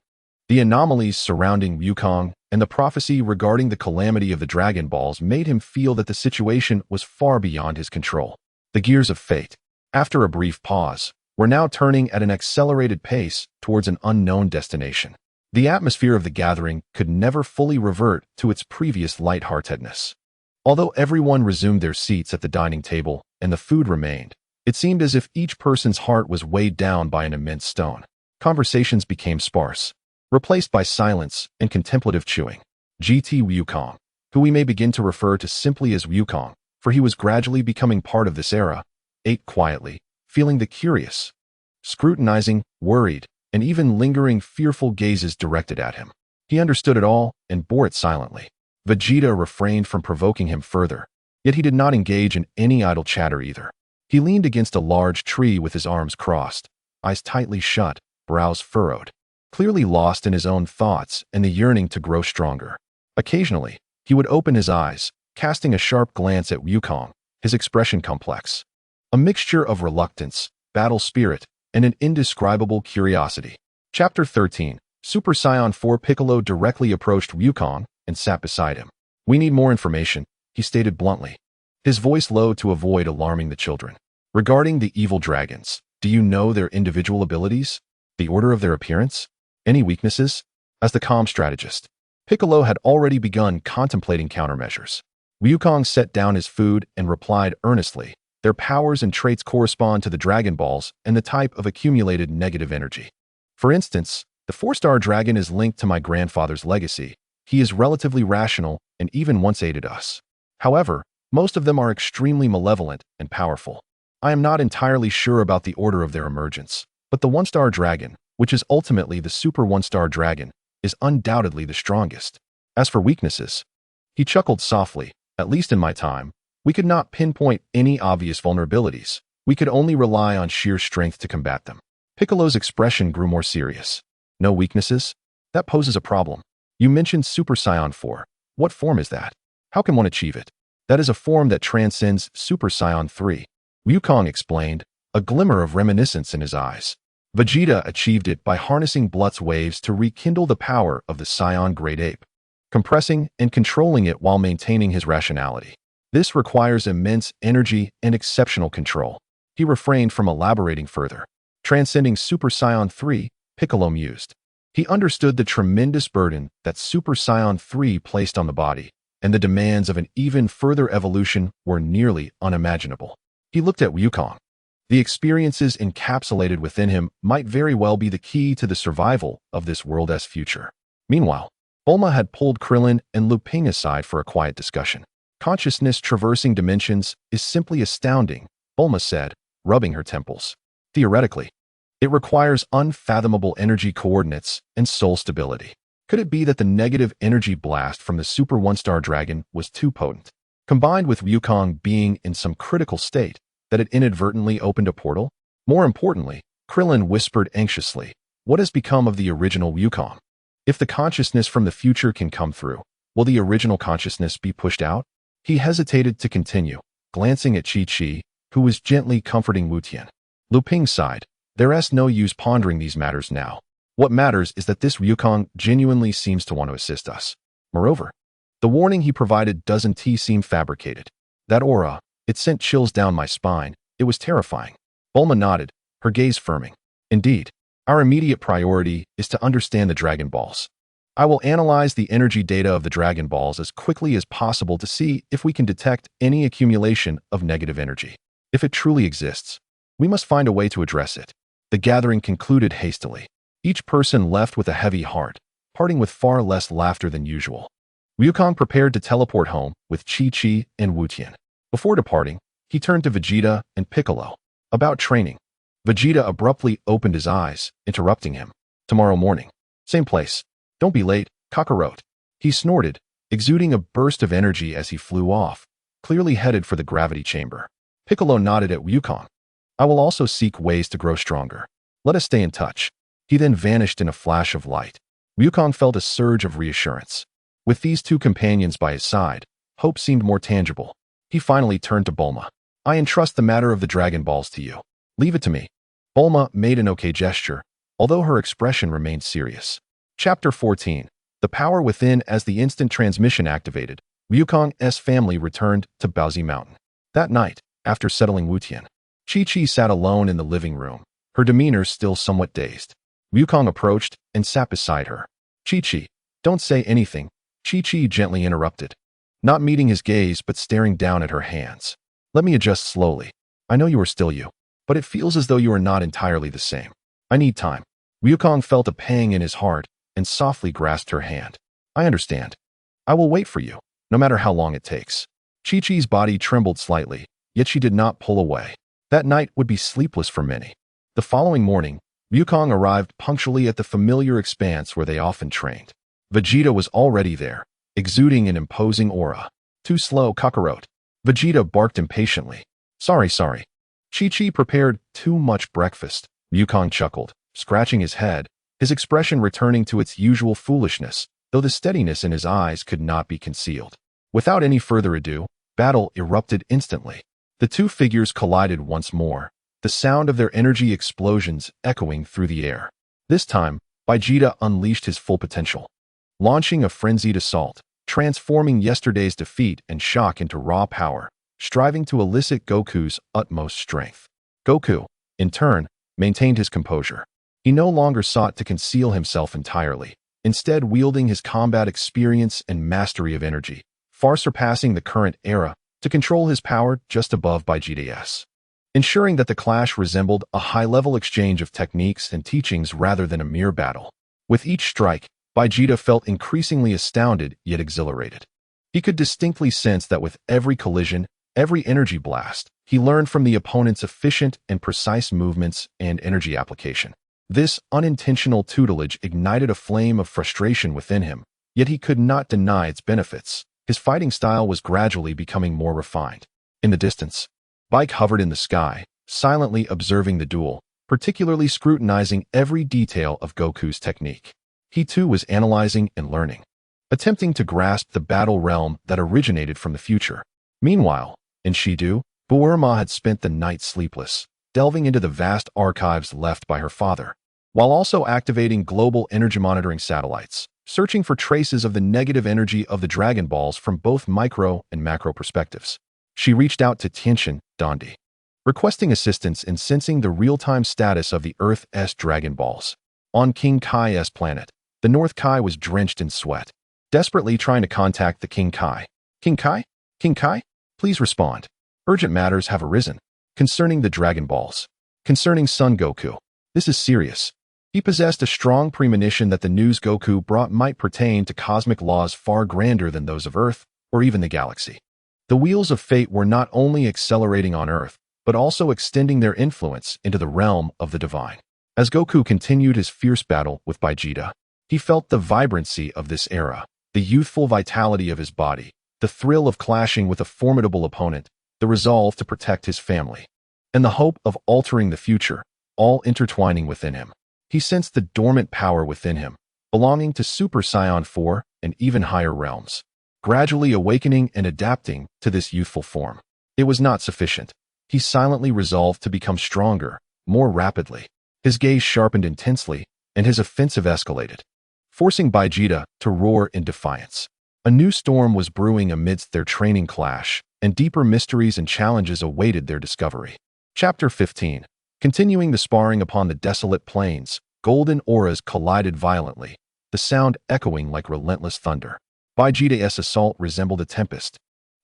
The anomalies surrounding Wukong and the prophecy regarding the calamity of the Dragon Balls made him feel that the situation was far beyond his control. The gears of fate, after a brief pause, were now turning at an accelerated pace towards an unknown destination. The atmosphere of the gathering could never fully revert to its previous lightheartedness. Although everyone resumed their seats at the dining table and the food remained, it seemed as if each person's heart was weighed down by an immense stone. Conversations became sparse, replaced by silence and contemplative chewing. GT Wukong, who we may begin to refer to simply as Wukong, for he was gradually becoming part of this era, ate quietly, feeling the curious, scrutinizing, worried, and even lingering fearful gazes directed at him. He understood it all and bore it silently. Vegeta refrained from provoking him further, yet he did not engage in any idle chatter either. He leaned against a large tree with his arms crossed, eyes tightly shut, brows furrowed, clearly lost in his own thoughts and the yearning to grow stronger. Occasionally, he would open his eyes, casting a sharp glance at Wukong, his expression complex. A mixture of reluctance, battle spirit, and an indescribable curiosity. Chapter 13. Super Saiyan 4. Piccolo directly approached Wukong and sat beside him. "We need more information," he stated bluntly, his voice low to avoid alarming the children. "Regarding the evil dragons, do you know their individual abilities? The order of their appearance? Any weaknesses?" As the calm strategist, Piccolo had already begun contemplating countermeasures. Wukong set down his food and replied earnestly, "Their powers and traits correspond to the Dragon Balls and the type of accumulated negative energy. For instance, the 4-star dragon is linked to my grandfather's legacy. He is relatively rational and even once aided us. However, most of them are extremely malevolent and powerful. I am not entirely sure about the order of their emergence, but the 1-star dragon, which is ultimately the Super 1-star dragon, is undoubtedly the strongest. As for weaknesses," he chuckled softly, "at least in my time, we could not pinpoint any obvious vulnerabilities. We could only rely on sheer strength to combat them." Piccolo's expression grew more serious. "No weaknesses? That poses a problem. You mentioned Super Saiyan 4. What form is that? How can one achieve it?" "That is a form that transcends Super Saiyan 3. Wukong explained, a glimmer of reminiscence in his eyes. "Vegeta achieved it by harnessing Blood's waves to rekindle the power of the Saiyan Great Ape, compressing and controlling it while maintaining his rationality. This requires immense energy and exceptional control." He refrained from elaborating further. Transcending Super Saiyan 3, Piccolo mused. He understood the tremendous burden that Super Saiyan 3 placed on the body, and the demands of an even further evolution were nearly unimaginable. He looked at Wukong. The experiences encapsulated within him might very well be the key to the survival of this world's future. Meanwhile, Bulma had pulled Krillin and Liu Ping aside for a quiet discussion. "Consciousness traversing dimensions is simply astounding," Bulma said, rubbing her temples. "Theoretically, it requires unfathomable energy coordinates and soul stability. Could it be that the negative energy blast from the Super 1-star dragon was too potent, combined with Wukong being in some critical state, that it inadvertently opened a portal?" More importantly, Krillin whispered anxiously, "What has become of the original Wukong? If the consciousness from the future can come through, will the original consciousness be pushed out?" He hesitated to continue, glancing at Chi-Chi, who was gently comforting Wu-Tian. Liu Ping sighed. "There's no use pondering these matters now. What matters is that this Wukong genuinely seems to want to assist us. Moreover, the warning he provided doesn't seem fabricated. That aura, it sent chills down my spine. It was terrifying." Bulma nodded, her gaze firming. "Indeed, Our immediate priority is to understand the Dragon Balls. I will analyze the energy data of the Dragon Balls as quickly as possible to see if we can detect any accumulation of negative energy. If it truly exists, we must find a way to address it. The gathering concluded hastily. Each person left with a heavy heart, parting with far less laughter than usual. Wukong prepared to teleport home with Chi-Chi and Wu-Tian. Before departing, he turned to Vegeta and Piccolo. About training. Vegeta abruptly opened his eyes, interrupting him. Tomorrow morning. Same place. Don't be late, Kakarot. He snorted, exuding a burst of energy as he flew off, clearly headed for the gravity chamber. Piccolo nodded at Wukong. I will also seek ways to grow stronger. Let us stay in touch. He then vanished in a flash of light. Wukong felt a surge of reassurance. With these two companions by his side, hope seemed more tangible. He finally turned to Bulma. I entrust the matter of the Dragon Balls to you. Leave it to me. Bulma made an okay gesture, although her expression remained serious. Chapter 14. The Power Within. As the instant transmission activated, Wukong's family returned to Baozi Mountain. That night, after settling Wu-Tian, Chi-Chi sat alone in the living room, her demeanor still somewhat dazed. Wukong approached and sat beside her. Chi-Chi, don't say anything, Chi-Chi gently interrupted, not meeting his gaze but staring down at her hands. Let me adjust slowly. I know you are still you, but it feels as though you are not entirely the same. I need time. Wukong felt a pang in his heart and softly grasped her hand. I understand. I will wait for you, no matter how long it takes. Chi-Chi's body trembled slightly, yet she did not pull away. That night would be sleepless for many. The following morning, Wukong arrived punctually at the familiar expanse where they often trained. Vegeta was already there, exuding an imposing aura. Too slow, Kakarot. Vegeta barked impatiently. Sorry. Chi-Chi prepared too much breakfast. Wukong chuckled, scratching his head, his expression returning to its usual foolishness, though the steadiness in his eyes could not be concealed. Without any further ado, battle erupted instantly. The two figures collided once more, the sound of their energy explosions echoing through the air. This time, Vegeta unleashed his full potential, launching a frenzied assault, transforming yesterday's defeat and shock into raw power, striving to elicit Goku's utmost strength. Goku, in turn, maintained his composure. He no longer sought to conceal himself entirely, instead wielding his combat experience and mastery of energy, far surpassing the current era, to control his power just above Vegeta's, ensuring that the clash resembled a high-level exchange of techniques and teachings rather than a mere battle. With each strike, Vegeta felt increasingly astounded yet exhilarated. He could distinctly sense that with every collision, every energy blast, he learned from the opponent's efficient and precise movements and energy application. This unintentional tutelage ignited a flame of frustration within him, yet he could not deny its benefits. His fighting style was gradually becoming more refined. In the distance, Bike hovered in the sky, silently observing the duel, particularly scrutinizing every detail of Goku's technique. He too was analyzing and learning, attempting to grasp the battle realm that originated from the future. Meanwhile, in Shidu, Bulma had spent the night sleepless, delving into the vast archives left by her father, while also activating global energy monitoring satellites, searching for traces of the negative energy of the Dragon Balls from both micro and macro perspectives. She reached out to Tenshin Dondi, requesting assistance in sensing the real-time status of the Earth's Dragon Balls. On King Kai's planet, the North Kai was drenched in sweat, desperately trying to contact the King Kai. King Kai? King Kai? Please respond. Urgent matters have arisen. Concerning the Dragon Balls. Concerning Son Goku. This is serious. He possessed a strong premonition that the news Goku brought might pertain to cosmic laws far grander than those of Earth, or even the galaxy. The wheels of fate were not only accelerating on Earth, but also extending their influence into the realm of the divine. As Goku continued his fierce battle with Vegeta, he felt the vibrancy of this era, the youthful vitality of his body, the thrill of clashing with a formidable opponent, the resolve to protect his family, and the hope of altering the future, all intertwining within him. He sensed the dormant power within him, belonging to Super Saiyan 4 and even higher realms, gradually awakening and adapting to this youthful form. It was not sufficient. He silently resolved to become stronger, more rapidly. His gaze sharpened intensely, and his offensive escalated, forcing Vegeta to roar in defiance. A new storm was brewing amidst their training clash, and deeper mysteries and challenges awaited their discovery. Chapter 15. Continuing the sparring upon the desolate plains, golden auras collided violently, the sound echoing like relentless thunder. Vegeta's assault resembled a tempest,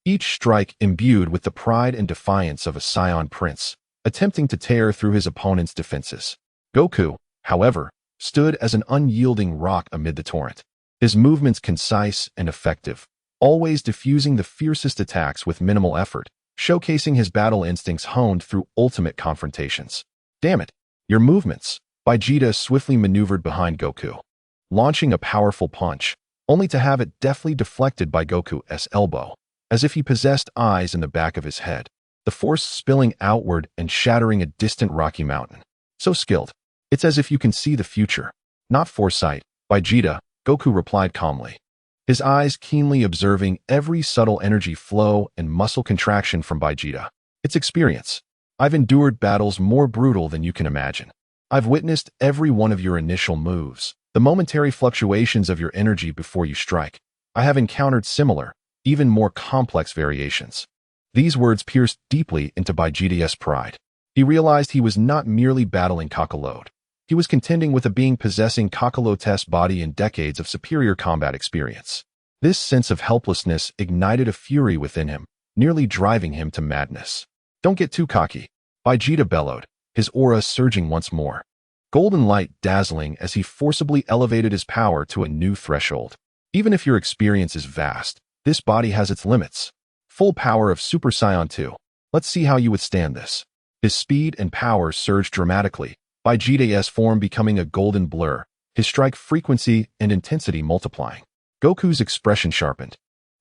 each strike imbued with the pride and defiance of a Saiyan prince, attempting to tear through his opponent's defenses. Goku, however, stood as an unyielding rock amid the torrent, his movements concise and effective, always diffusing the fiercest attacks with minimal effort, showcasing his battle instincts honed through ultimate confrontations. Damn it, your movements! Vegeta swiftly maneuvered behind Goku, launching a powerful punch, only to have it deftly deflected by Goku's elbow, as if he possessed eyes in the back of his head, the force spilling outward and shattering a distant rocky mountain. So skilled. It's as if you can see the future. Not foresight, Vegeta, Goku replied calmly, his eyes keenly observing every subtle energy flow and muscle contraction from Vegeta. It's experience. I've endured battles more brutal than you can imagine. I've witnessed every one of your initial moves, the momentary fluctuations of your energy before you strike. I have encountered similar, even more complex variations. These words pierced deeply into Vegeta's pride. He realized he was not merely battling Kakarot. He was contending with a being possessing Kakarot's body and decades of superior combat experience. This sense of helplessness ignited a fury within him, nearly driving him to madness. Don't get too cocky, Vegeta bellowed, his aura surging once more. Golden light dazzling as he forcibly elevated his power to a new threshold. Even if your experience is vast, this body has its limits. Full power of Super Saiyan 2. Let's see how you withstand this. His speed and power surged dramatically, Vegeta's form becoming a golden blur, his strike frequency and intensity multiplying. Goku's expression sharpened.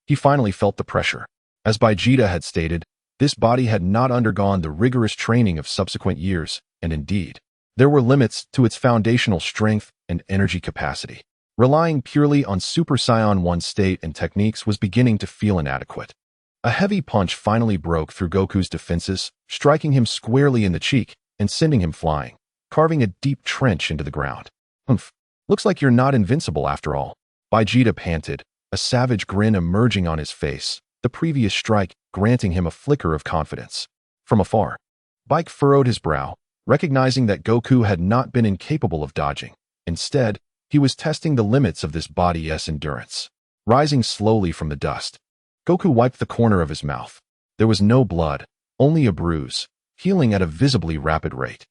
He finally felt the pressure. As Vegeta had stated, this body had not undergone the rigorous training of subsequent years, and indeed, there were limits to its foundational strength and energy capacity. Relying purely on Super Saiyan 1 state and techniques was beginning to feel inadequate. A heavy punch finally broke through Goku's defenses, striking him squarely in the cheek and sending him flying, carving a deep trench into the ground. Humph, looks like you're not invincible after all. Vegeta panted, a savage grin emerging on his face, the previous strike granting him a flicker of confidence. From afar, Bike furrowed his brow, recognizing that Goku had not been incapable of dodging. Instead, he was testing the limits of this body's endurance. Rising slowly from the dust, Goku wiped the corner of his mouth. There was no blood, only a bruise, healing at a visibly rapid rate.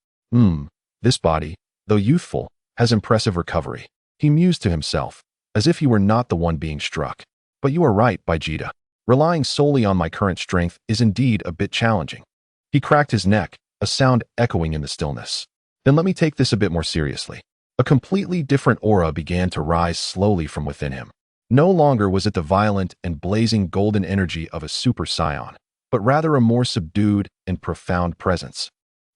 This body, though youthful, has impressive recovery. He mused to himself, as if he were not the one being struck. But you are right, Vegeta. Relying solely on my current strength is indeed a bit challenging. He cracked his neck, a sound echoing in the stillness. Then let me take this a bit more seriously. A completely different aura began to rise slowly from within him. No longer was it the violent and blazing golden energy of a Super Saiyan, but rather a more subdued and profound presence,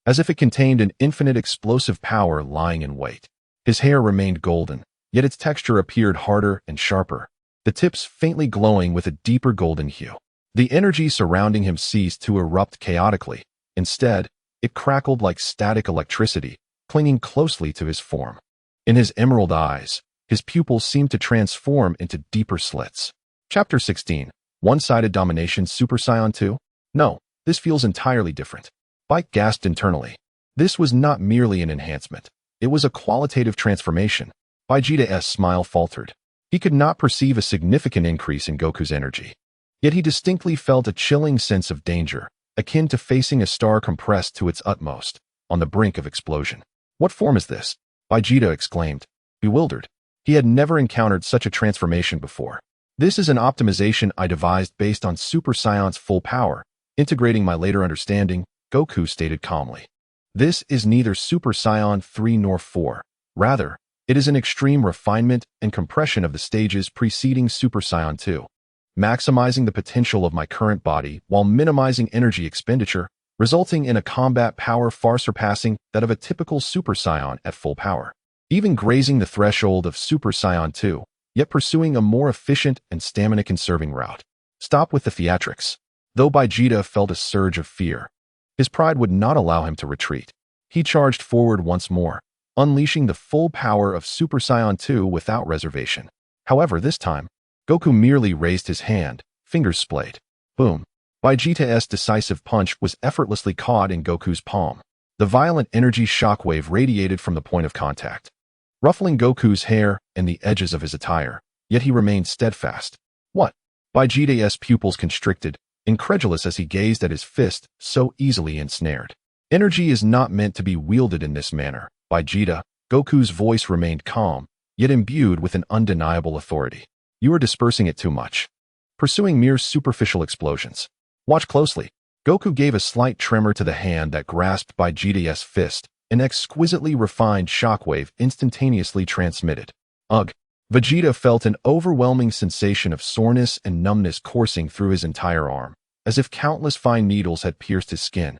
as if it contained an infinite explosive power lying in wait. His hair remained golden, yet its texture appeared harder and sharper, the tips faintly glowing with a deeper golden hue. The energy surrounding him ceased to erupt chaotically. Instead, it crackled like static electricity, clinging closely to his form. In his emerald eyes, his pupils seemed to transform into deeper slits. Chapter 16. One-sided domination Super Saiyan 2? No, this feels entirely different. Bike gasped internally. This was not merely an enhancement. It was a qualitative transformation. Vegeta's smile faltered. He could not perceive a significant increase in Goku's energy. Yet he distinctly felt a chilling sense of danger, akin to facing a star compressed to its utmost, on the brink of explosion. What form is this? Vegeta exclaimed, bewildered. He had never encountered such a transformation before. This is an optimization I devised based on Super Saiyan's full power, integrating my later understanding, Goku stated calmly. This is neither Super Saiyan 3 nor 4. Rather, it is an extreme refinement and compression of the stages preceding Super Saiyan 2, maximizing the potential of my current body while minimizing energy expenditure, resulting in a combat power far surpassing that of a typical Super Saiyan at full power. Even grazing the threshold of Super Saiyan 2, yet pursuing a more efficient and stamina-conserving route. Stop with the theatrics. Though Vegeta felt a surge of fear, his pride would not allow him to retreat. He charged forward once more, unleashing the full power of Super Saiyan 2 without reservation. However, this time, Goku merely raised his hand, fingers splayed. Boom. Vegeta's decisive punch was effortlessly caught in Goku's palm. The violent energy shockwave radiated from the point of contact, ruffling Goku's hair and the edges of his attire, yet he remained steadfast. What? Vegeta's pupils constricted, incredulous as he gazed at his fist so easily ensnared. Energy is not meant to be wielded in this manner. Vegeta, Goku's voice remained calm, yet imbued with an undeniable authority. You are dispersing it too much. Pursuing mere superficial explosions. Watch closely. Goku gave a slight tremor to the hand that grasped Vegeta's fist, an exquisitely refined shockwave instantaneously transmitted. Ugh! Vegeta felt an overwhelming sensation of soreness and numbness coursing through his entire arm, as if countless fine needles had pierced his skin,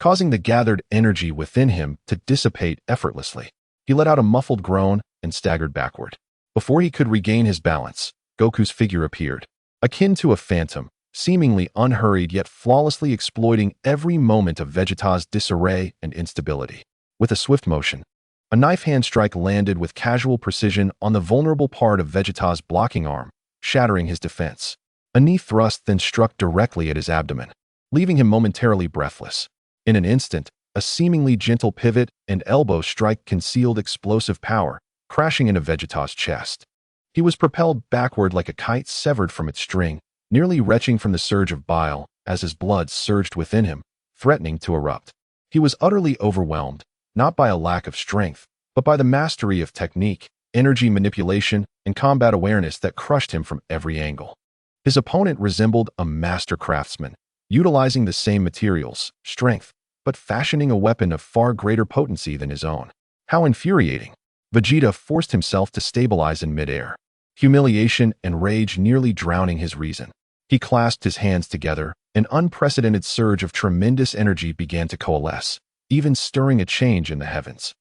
causing the gathered energy within him to dissipate effortlessly. He let out a muffled groan and staggered backward. Before he could regain his balance, Goku's figure appeared, akin to a phantom, seemingly unhurried yet flawlessly exploiting every moment of Vegeta's disarray and instability. With a swift motion, a knife hand strike landed with casual precision on the vulnerable part of Vegeta's blocking arm, shattering his defense. A knee thrust then struck directly at his abdomen, leaving him momentarily breathless. In an instant, a seemingly gentle pivot and elbow strike concealed explosive power, crashing into Vegeta's chest. He was propelled backward like a kite severed from its string, nearly retching from the surge of bile as his blood surged within him, threatening to erupt. He was utterly overwhelmed, not by a lack of strength, but by the mastery of technique, energy manipulation, and combat awareness that crushed him from every angle. His opponent resembled a master craftsman, utilizing the same materials, strength, but fashioning a weapon of far greater potency than his own. How infuriating! Vegeta forced himself to stabilize in midair, humiliation and rage nearly drowning his reason. He clasped his hands together, an unprecedented surge of tremendous energy began to coalesce, even stirring a change in the heavens,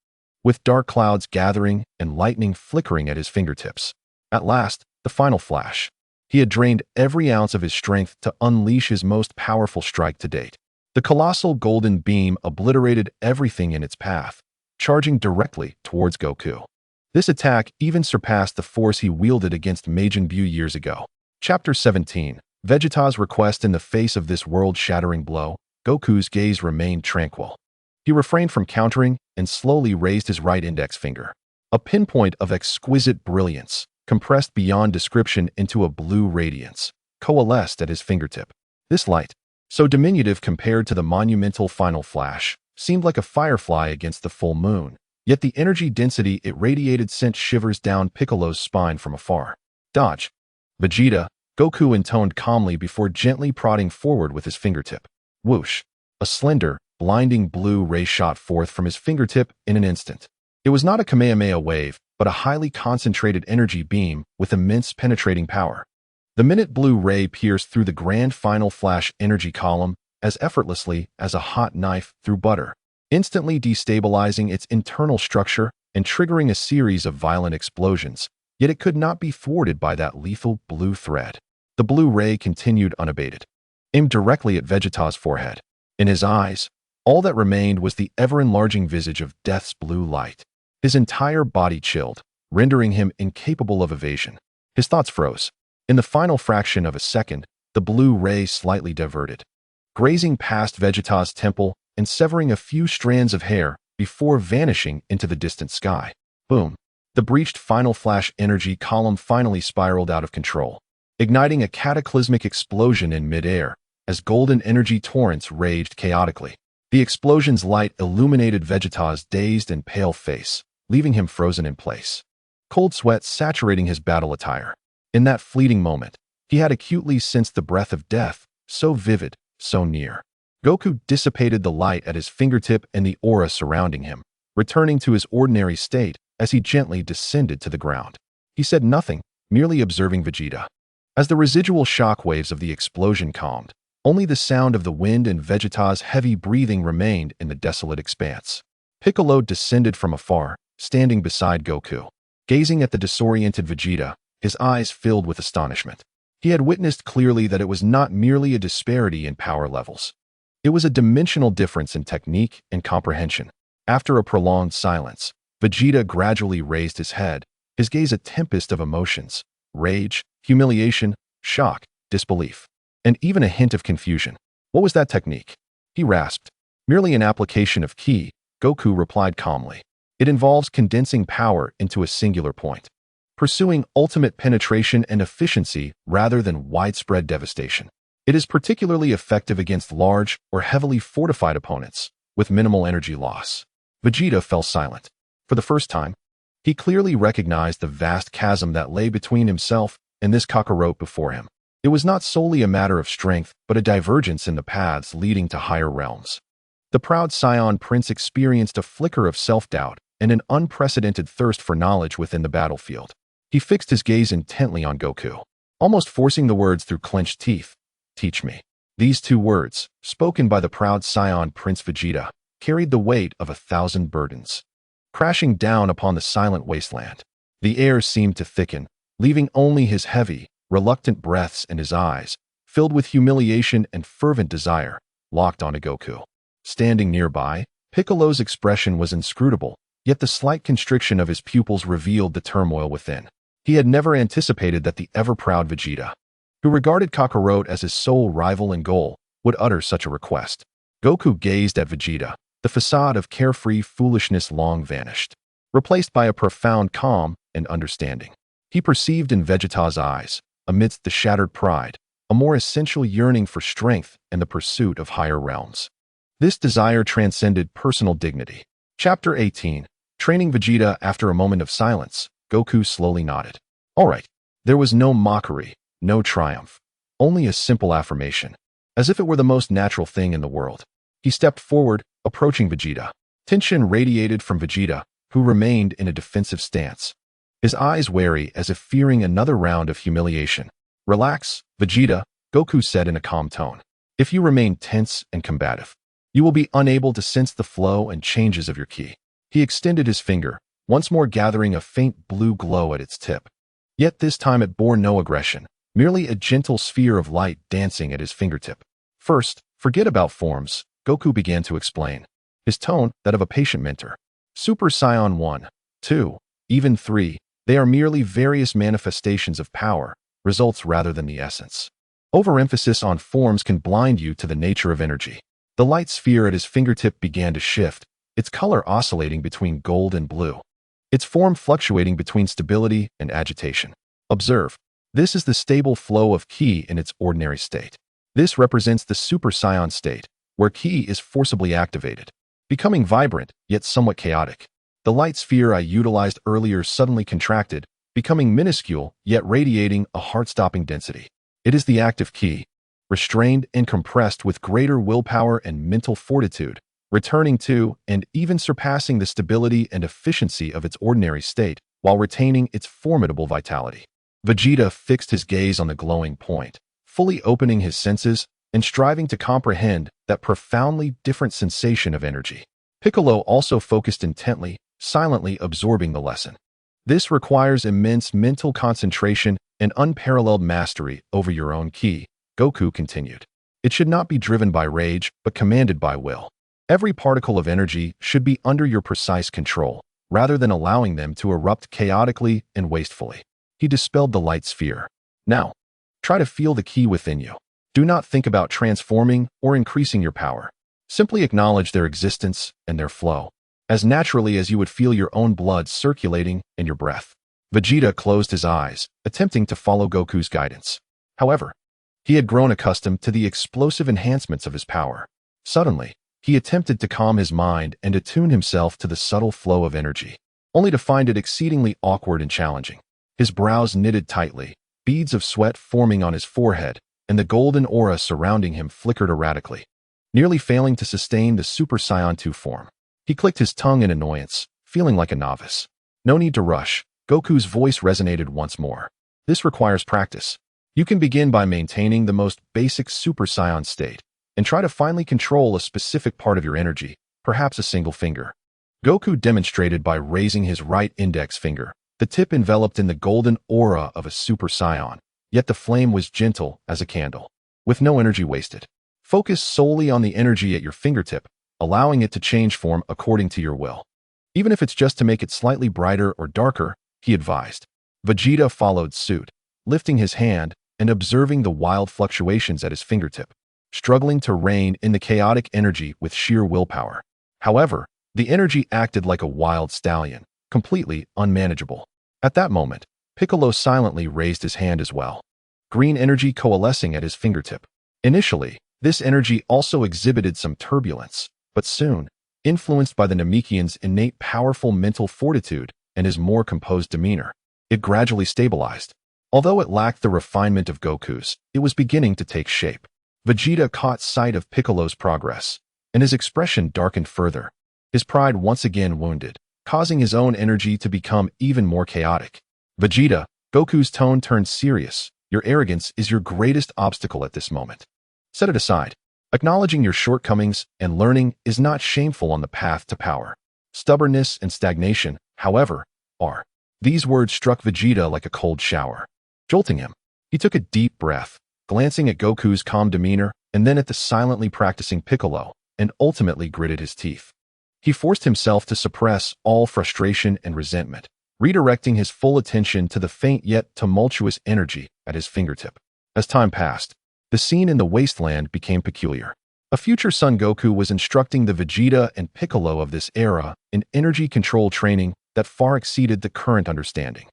with dark clouds gathering and lightning flickering at his fingertips. At last, the final flash. He had drained every ounce of his strength to unleash his most powerful strike to date. The colossal golden beam obliterated everything in its path, charging directly towards Goku. This attack even surpassed the force he wielded against Majin Buu years ago. Chapter 17. Vegeta's request. In the face of this world-shattering blow, Goku's gaze remained tranquil. He refrained from countering and slowly raised his right index finger. A pinpoint of exquisite brilliance, compressed beyond description into a blue radiance, coalesced at his fingertip. This light, so diminutive compared to the monumental final flash, seemed like a firefly against the full moon, yet the energy density it radiated sent shivers down Piccolo's spine from afar. Dodge! Vegeta, Goku intoned calmly before gently prodding forward with his fingertip. Whoosh! A slender, blinding blue ray shot forth from his fingertip in an instant. It was not a Kamehameha wave, but a highly concentrated energy beam with immense penetrating power. The minute blue ray pierced through the grand final flash energy column as effortlessly as a hot knife through butter, instantly destabilizing its internal structure and triggering a series of violent explosions, yet it could not be thwarted by that lethal blue thread. The blue ray continued unabated, aimed directly at Vegeta's forehead. In his eyes, all that remained was the ever-enlarging visage of death's blue light. His entire body chilled, rendering him incapable of evasion. His thoughts froze. In the final fraction of a second, the blue ray slightly diverted, grazing past Vegeta's temple and severing a few strands of hair before vanishing into the distant sky. Boom! The breached final flash energy column finally spiraled out of control, igniting a cataclysmic explosion in midair as golden energy torrents raged chaotically. The explosion's light illuminated Vegeta's dazed and pale face, leaving him frozen in place, cold sweat saturating his battle attire. In that fleeting moment, he had acutely sensed the breath of death, so vivid, so near. Goku dissipated the light at his fingertip and the aura surrounding him, returning to his ordinary state as he gently descended to the ground. He said nothing, merely observing Vegeta. As the residual shock waves of the explosion calmed, only the sound of the wind and Vegeta's heavy breathing remained in the desolate expanse. Piccolo descended from afar, standing beside Goku. Gazing at the disoriented Vegeta, his eyes filled with astonishment. He had witnessed clearly that it was not merely a disparity in power levels. It was a dimensional difference in technique and comprehension. After a prolonged silence, Vegeta gradually raised his head, his gaze a tempest of emotions: rage, humiliation, shock, disbelief, and even a hint of confusion. What was that technique? He rasped. Merely an application of ki, Goku replied calmly. It involves condensing power into a singular point, pursuing ultimate penetration and efficiency rather than widespread devastation. It is particularly effective against large or heavily fortified opponents with minimal energy loss. Vegeta fell silent. For the first time, he clearly recognized the vast chasm that lay between himself and this Kakarot before him. It was not solely a matter of strength, but a divergence in the paths leading to higher realms. The proud Saiyan prince experienced a flicker of self-doubt and an unprecedented thirst for knowledge within the battlefield. He fixed his gaze intently on Goku, almost forcing the words through clenched teeth. Teach me. These two words, spoken by the proud Saiyan Prince Vegeta, carried the weight of 1,000 burdens. Crashing down upon the silent wasteland, the air seemed to thicken, leaving only his heavy, reluctant breaths and his eyes, filled with humiliation and fervent desire, locked onto Goku. Standing nearby, Piccolo's expression was inscrutable, yet the slight constriction of his pupils revealed the turmoil within. He had never anticipated that the ever-proud Vegeta, who regarded Kakarot as his sole rival and goal, would utter such a request. Goku gazed at Vegeta. The facade of carefree foolishness long vanished, replaced by a profound calm and understanding. He perceived in Vegeta's eyes, amidst the shattered pride, a more essential yearning for strength and the pursuit of higher realms. This desire transcended personal dignity. Chapter 18. Training Vegeta. After a moment of silence, Goku slowly nodded. All right. There was no mockery, no triumph, only a simple affirmation, as if it were the most natural thing in the world. He stepped forward, approaching Vegeta. Tension radiated from Vegeta, who remained in a defensive stance, his eyes wary as if fearing another round of humiliation. Relax, Vegeta, Goku said in a calm tone. If you remain tense and combative, you will be unable to sense the flow and changes of your ki. He extended his finger, once more gathering a faint blue glow at its tip. Yet this time it bore no aggression, merely a gentle sphere of light dancing at his fingertip. First, forget about forms, Goku began to explain, his tone that of a patient mentor. Super Saiyan 1, 2, even 3, they are merely various manifestations of power, results rather than the essence. Overemphasis on forms can blind you to the nature of energy. The light sphere at his fingertip began to shift, its color oscillating between gold and blue, its form fluctuating between stability and agitation. Observe, this is the stable flow of ki in its ordinary state. This represents the Super Saiyan state, where ki is forcibly activated, becoming vibrant yet somewhat chaotic. The light sphere I utilized earlier suddenly contracted, becoming minuscule yet radiating a heart-stopping density. It is the active ki, restrained and compressed with greater willpower and mental fortitude, returning to and even surpassing the stability and efficiency of its ordinary state while retaining its formidable vitality. Vegeta fixed his gaze on the glowing point, fully opening his senses and striving to comprehend that profoundly different sensation of energy. Piccolo also focused intently, silently absorbing the lesson. This requires immense mental concentration and unparalleled mastery over your own ki, Goku continued. It should not be driven by rage, but commanded by will. Every particle of energy should be under your precise control, rather than allowing them to erupt chaotically and wastefully. He dispelled the light sphere. Now, try to feel the ki within you. Do not think about transforming or increasing your power. Simply acknowledge their existence and their flow, as naturally as you would feel your own blood circulating in your breath. Vegeta closed his eyes, attempting to follow Goku's guidance. However, he had grown accustomed to the explosive enhancements of his power. Suddenly, he attempted to calm his mind and attune himself to the subtle flow of energy, only to find it exceedingly awkward and challenging. His brows knitted tightly, beads of sweat forming on his forehead, and the golden aura surrounding him flickered erratically, nearly failing to sustain the Super Saiyan 2 form. He clicked his tongue in annoyance, feeling like a novice. No need to rush, Goku's voice resonated once more. This requires practice. You can begin by maintaining the most basic Super Saiyan state, and try to finally control a specific part of your energy, perhaps a single finger. Goku demonstrated by raising his right index finger, the tip enveloped in the golden aura of a Super Saiyan, yet the flame was gentle as a candle, with no energy wasted. Focus solely on the energy at your fingertip, allowing it to change form according to your will. Even if it's just to make it slightly brighter or darker, he advised. Vegeta followed suit, lifting his hand and observing the wild fluctuations at his fingertip, struggling to rein in the chaotic energy with sheer willpower. However, The energy acted like a wild stallion, completely unmanageable. At that moment, Piccolo silently raised his hand as well, green energy coalescing at his fingertip. Initially, this energy also exhibited some turbulence, but soon, influenced by the Namekian's innate powerful mental fortitude and his more composed demeanor, it gradually stabilized. Although it lacked the refinement of Goku's, it was beginning to take shape. Vegeta caught sight of Piccolo's progress, and his expression darkened further, his pride once again wounded, causing his own energy to become even more chaotic. Vegeta, Goku's tone turned serious. Your arrogance is your greatest obstacle at this moment. Set it aside. Acknowledging your shortcomings and learning is not shameful on the path to power. Stubbornness and stagnation, however, are. These words struck Vegeta like a cold shower, jolting him. He took a deep breath, glancing at Goku's calm demeanor and then at the silently practicing Piccolo, and ultimately gritted his teeth. He forced himself to suppress all frustration and resentment, redirecting his full attention to the faint yet tumultuous energy at his fingertip. As time passed, the scene in the wasteland became peculiar. A future Son Goku was instructing the Vegeta and Piccolo of this era in energy control training that far exceeded the current understanding.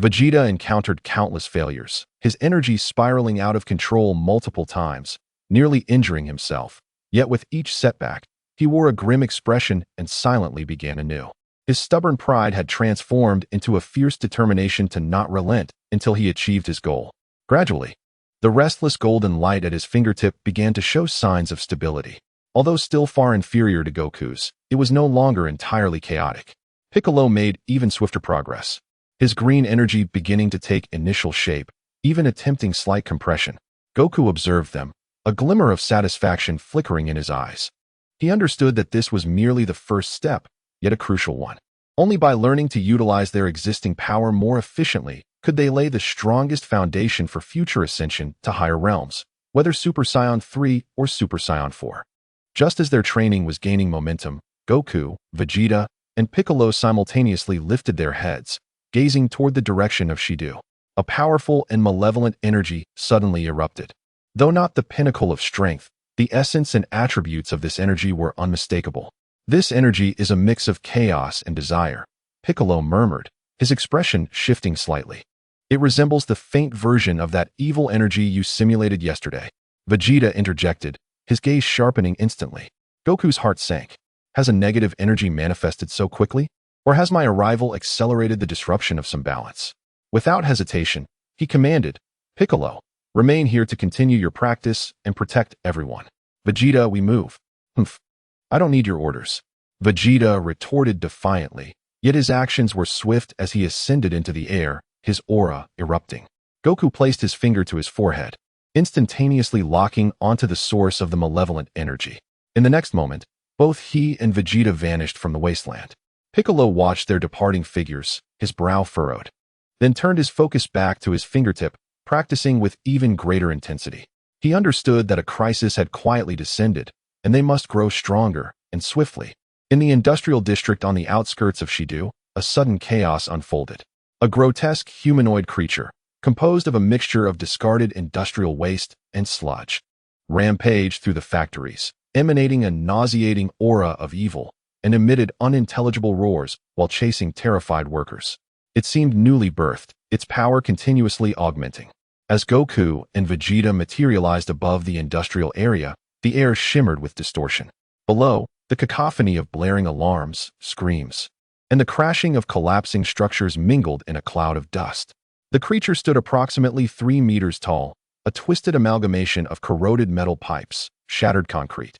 Vegeta encountered countless failures, his energy spiraling out of control multiple times, nearly injuring himself. Yet with each setback, he wore a grim expression and silently began anew. His stubborn pride had transformed into a fierce determination to not relent until he achieved his goal. Gradually, the restless golden light at his fingertip began to show signs of stability. Although still far inferior to Goku's, it was no longer entirely chaotic. Piccolo made even swifter progress, his green energy beginning to take initial shape, even attempting slight compression. Goku observed them, a glimmer of satisfaction flickering in his eyes. He understood that this was merely the first step, yet a crucial one. Only by learning to utilize their existing power more efficiently could they lay the strongest foundation for future ascension to higher realms, whether Super Saiyan 3 or Super Saiyan 4. Just as their training was gaining momentum, Goku, Vegeta, and Piccolo simultaneously lifted their heads, gazing toward the direction of Shido. A powerful and malevolent energy suddenly erupted. Though not the pinnacle of strength, the essence and attributes of this energy were unmistakable. This energy is a mix of chaos and desire, Piccolo murmured, his expression shifting slightly. It resembles the faint version of that evil energy you simulated yesterday. Vegeta interjected, his gaze sharpening instantly. Goku's heart sank. Has a negative energy manifested so quickly? Or has my arrival accelerated the disruption of some balance? Without hesitation, he commanded, Piccolo, remain here to continue your practice and protect everyone. Vegeta, we move. Humph. I don't need your orders. Vegeta retorted defiantly, yet his actions were swift as he ascended into the air, his aura erupting. Goku placed his finger to his forehead, instantaneously locking onto the source of the malevolent energy. In the next moment, both he and Vegeta vanished from the wasteland. Piccolo watched their departing figures, his brow furrowed, then turned his focus back to his fingertip, practicing with even greater intensity. He understood that a crisis had quietly descended, and they must grow stronger and swiftly. In the industrial district on the outskirts of Shido, a sudden chaos unfolded. A grotesque humanoid creature, composed of a mixture of discarded industrial waste and sludge, rampaged through the factories, emanating a nauseating aura of evil, and emitted unintelligible roars while chasing terrified workers. It seemed newly birthed, its power continuously augmenting. As Goku and Vegeta materialized above the industrial area, the air shimmered with distortion. Below, the cacophony of blaring alarms, screams, and the crashing of collapsing structures mingled in a cloud of dust. The creature stood approximately 3 meters tall, a twisted amalgamation of corroded metal pipes, shattered concrete,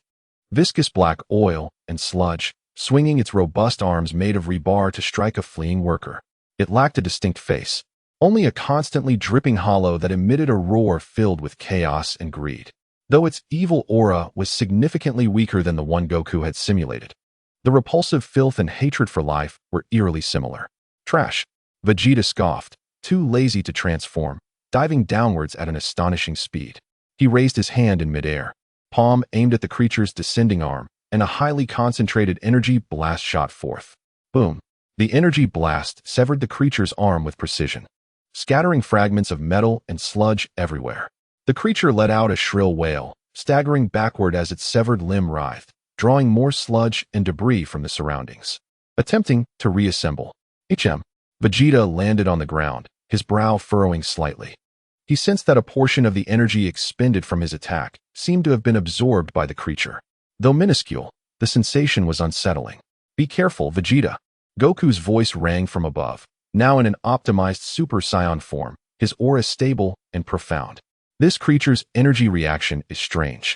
viscous black oil, and sludge, swinging its robust arms made of rebar to strike a fleeing worker. It lacked a distinct face, only a constantly dripping hollow that emitted a roar filled with chaos and greed. Though its evil aura was significantly weaker than the one Goku had simulated, the repulsive filth and hatred for life were eerily similar. Trash. Vegeta scoffed, too lazy to transform, diving downwards at an astonishing speed. He raised his hand in midair, palm aimed at the creature's descending arm, and a highly concentrated energy blast shot forth. Boom. The energy blast severed the creature's arm with precision, scattering fragments of metal and sludge everywhere. The creature let out a shrill wail, staggering backward as its severed limb writhed, drawing more sludge and debris from the surroundings. Attempting to reassemble. Vegeta landed on the ground, his brow furrowing slightly. He sensed that a portion of the energy expended from his attack seemed to have been absorbed by the creature. Though minuscule, the sensation was unsettling. Be careful, Vegeta. Goku's voice rang from above, now in an optimized Super Saiyan form, his aura stable and profound. This creature's energy reaction is strange.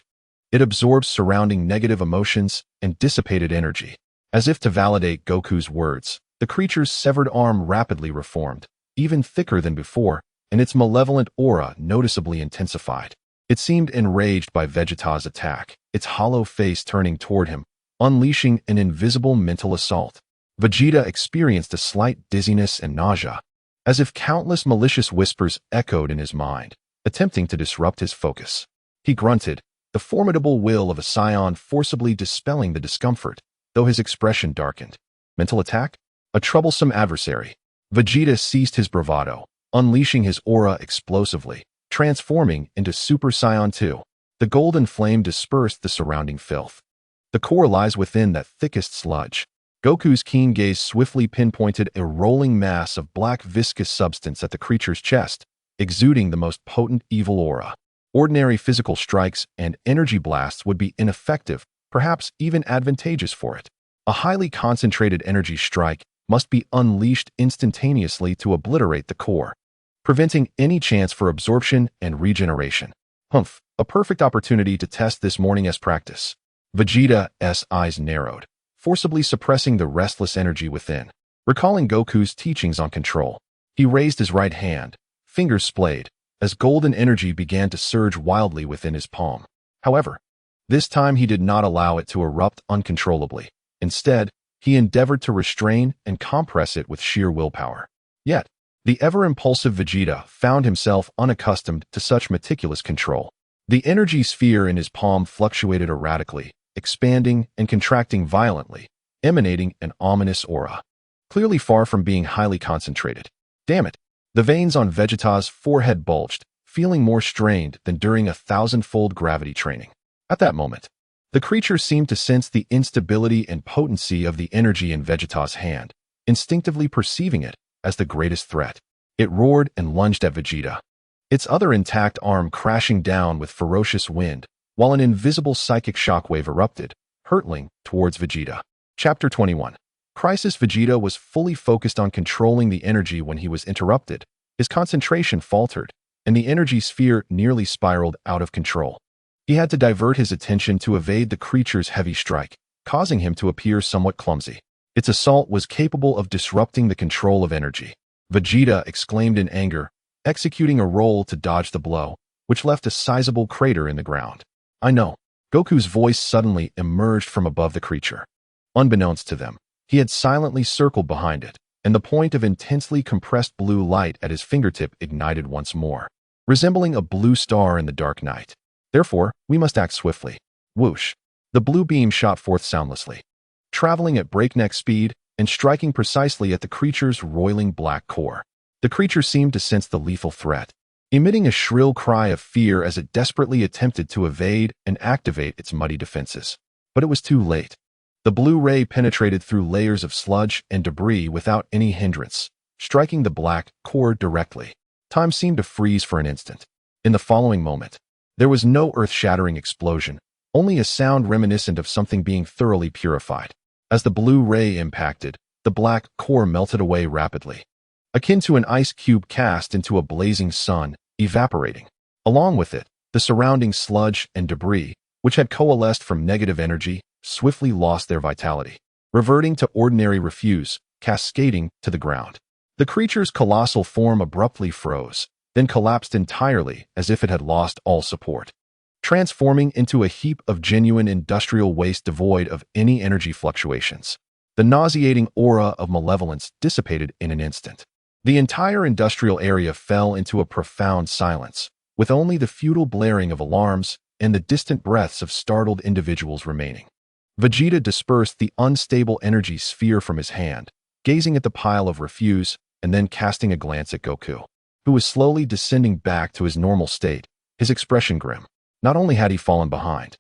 It absorbs surrounding negative emotions and dissipated energy. As if to validate Goku's words, the creature's severed arm rapidly reformed, even thicker than before, and its malevolent aura noticeably intensified. It seemed enraged by Vegeta's attack, its hollow face turning toward him, unleashing an invisible mental assault. Vegeta experienced a slight dizziness and nausea, as if countless malicious whispers echoed in his mind, attempting to disrupt his focus. He grunted, the formidable will of a Saiyan forcibly dispelling the discomfort, though his expression darkened. Mental attack? A troublesome adversary. Vegeta ceased his bravado, unleashing his aura explosively, transforming into Super Saiyan 2. The golden flame dispersed the surrounding filth. The core lies within that thickest sludge. Goku's keen gaze swiftly pinpointed a rolling mass of black viscous substance at the creature's chest, exuding the most potent evil aura. Ordinary physical strikes and energy blasts would be ineffective, perhaps even advantageous for it. A highly concentrated energy strike must be unleashed instantaneously to obliterate the core, preventing any chance for absorption and regeneration. A perfect opportunity to test this morning's practice. Vegeta's eyes narrowed, forcibly suppressing the restless energy within. Recalling Goku's teachings on control, he raised his right hand, fingers splayed, as golden energy began to surge wildly within his palm. However, this time he did not allow it to erupt uncontrollably. Instead, he endeavored to restrain and compress it with sheer willpower. Yet, the ever-impulsive Vegeta found himself unaccustomed to such meticulous control. The energy sphere in his palm fluctuated erratically, expanding and contracting violently, emanating an ominous aura. Clearly far from being highly concentrated. Damn it! The veins on Vegeta's forehead bulged, feeling more strained than during a thousand-fold gravity training. At that moment, the creature seemed to sense the instability and potency of the energy in Vegeta's hand, instinctively perceiving it as the greatest threat. It roared and lunged at Vegeta, its other intact arm crashing down with ferocious wind, while an invisible psychic shockwave erupted, hurtling towards Vegeta. Chapter 21. Crisis. Vegeta was fully focused on controlling the energy when he was interrupted. His concentration faltered, and the energy sphere nearly spiraled out of control. He had to divert his attention to evade the creature's heavy strike, causing him to appear somewhat clumsy. Its assault was capable of disrupting the control of energy. Vegeta exclaimed in anger, executing a roll to dodge the blow, which left a sizable crater in the ground. I know. Goku's voice suddenly emerged from above the creature. Unbeknownst to them, he had silently circled behind it, and the point of intensely compressed blue light at his fingertip ignited once more, resembling a blue star in the dark night. Therefore, we must act swiftly. Whoosh! The blue beam shot forth soundlessly, traveling at breakneck speed and striking precisely at the creature's roiling black core. The creature seemed to sense the lethal threat, emitting a shrill cry of fear as it desperately attempted to evade and activate its muddy defenses. But it was too late. The blue ray penetrated through layers of sludge and debris without any hindrance, striking the black core directly. Time seemed to freeze for an instant. In the following moment, there was no earth-shattering explosion, only a sound reminiscent of something being thoroughly purified. As the blue ray impacted, the black core melted away rapidly, akin to an ice cube cast into a blazing sun, evaporating. Along with it, the surrounding sludge and debris, which had coalesced from negative energy, swiftly lost their vitality, reverting to ordinary refuse, cascading to the ground. The creature's colossal form abruptly froze, then collapsed entirely as if it had lost all support, transforming into a heap of genuine industrial waste devoid of any energy fluctuations. The nauseating aura of malevolence dissipated in an instant. The entire industrial area fell into a profound silence, with only the futile blaring of alarms and the distant breaths of startled individuals remaining. Vegeta dispersed the unstable energy sphere from his hand, gazing at the pile of refuse and then casting a glance at Goku, who was slowly descending back to his normal state, his expression grim. Not only had he fallen behind,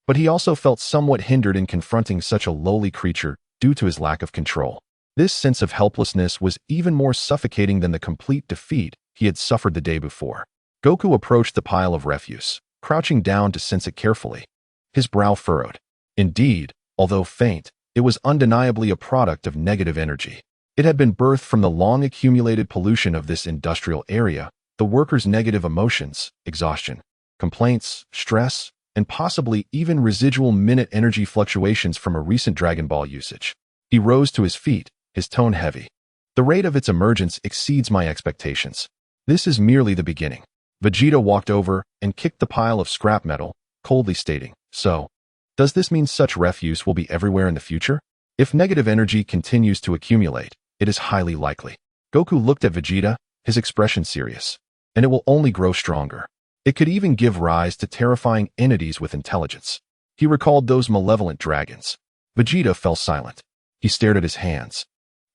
but he also felt somewhat hindered in confronting such a lowly creature due to his lack of control. This sense of helplessness was even more suffocating than the complete defeat he had suffered the day before. Goku approached the pile of refuse, crouching down to sense it carefully. His brow furrowed. Indeed, although faint, it was undeniably a product of negative energy. It had been birthed from the long-accumulated pollution of this industrial area, the workers' negative emotions, exhaustion, complaints, stress, and possibly even residual minute energy fluctuations from a recent Dragon Ball usage. He rose to his feet, his tone heavy. The rate of its emergence exceeds my expectations. This is merely the beginning. Vegeta walked over and kicked the pile of scrap metal, coldly stating, "So, does this mean such refuse will be everywhere in the future? If negative energy continues to accumulate, it is highly likely." Goku looked at Vegeta, his expression serious. "And it will only grow stronger. It could even give rise to terrifying entities with intelligence." He recalled those malevolent dragons. Vegeta fell silent. He stared at his hands.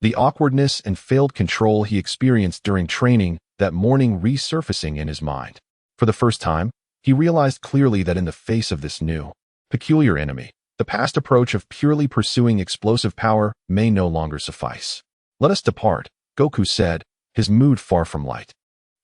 The awkwardness and failed control he experienced during training that morning resurfacing in his mind. For the first time, he realized clearly that in the face of this new, peculiar enemy, the past approach of purely pursuing explosive power may no longer suffice. "Let us depart," Goku said, his mood far from light.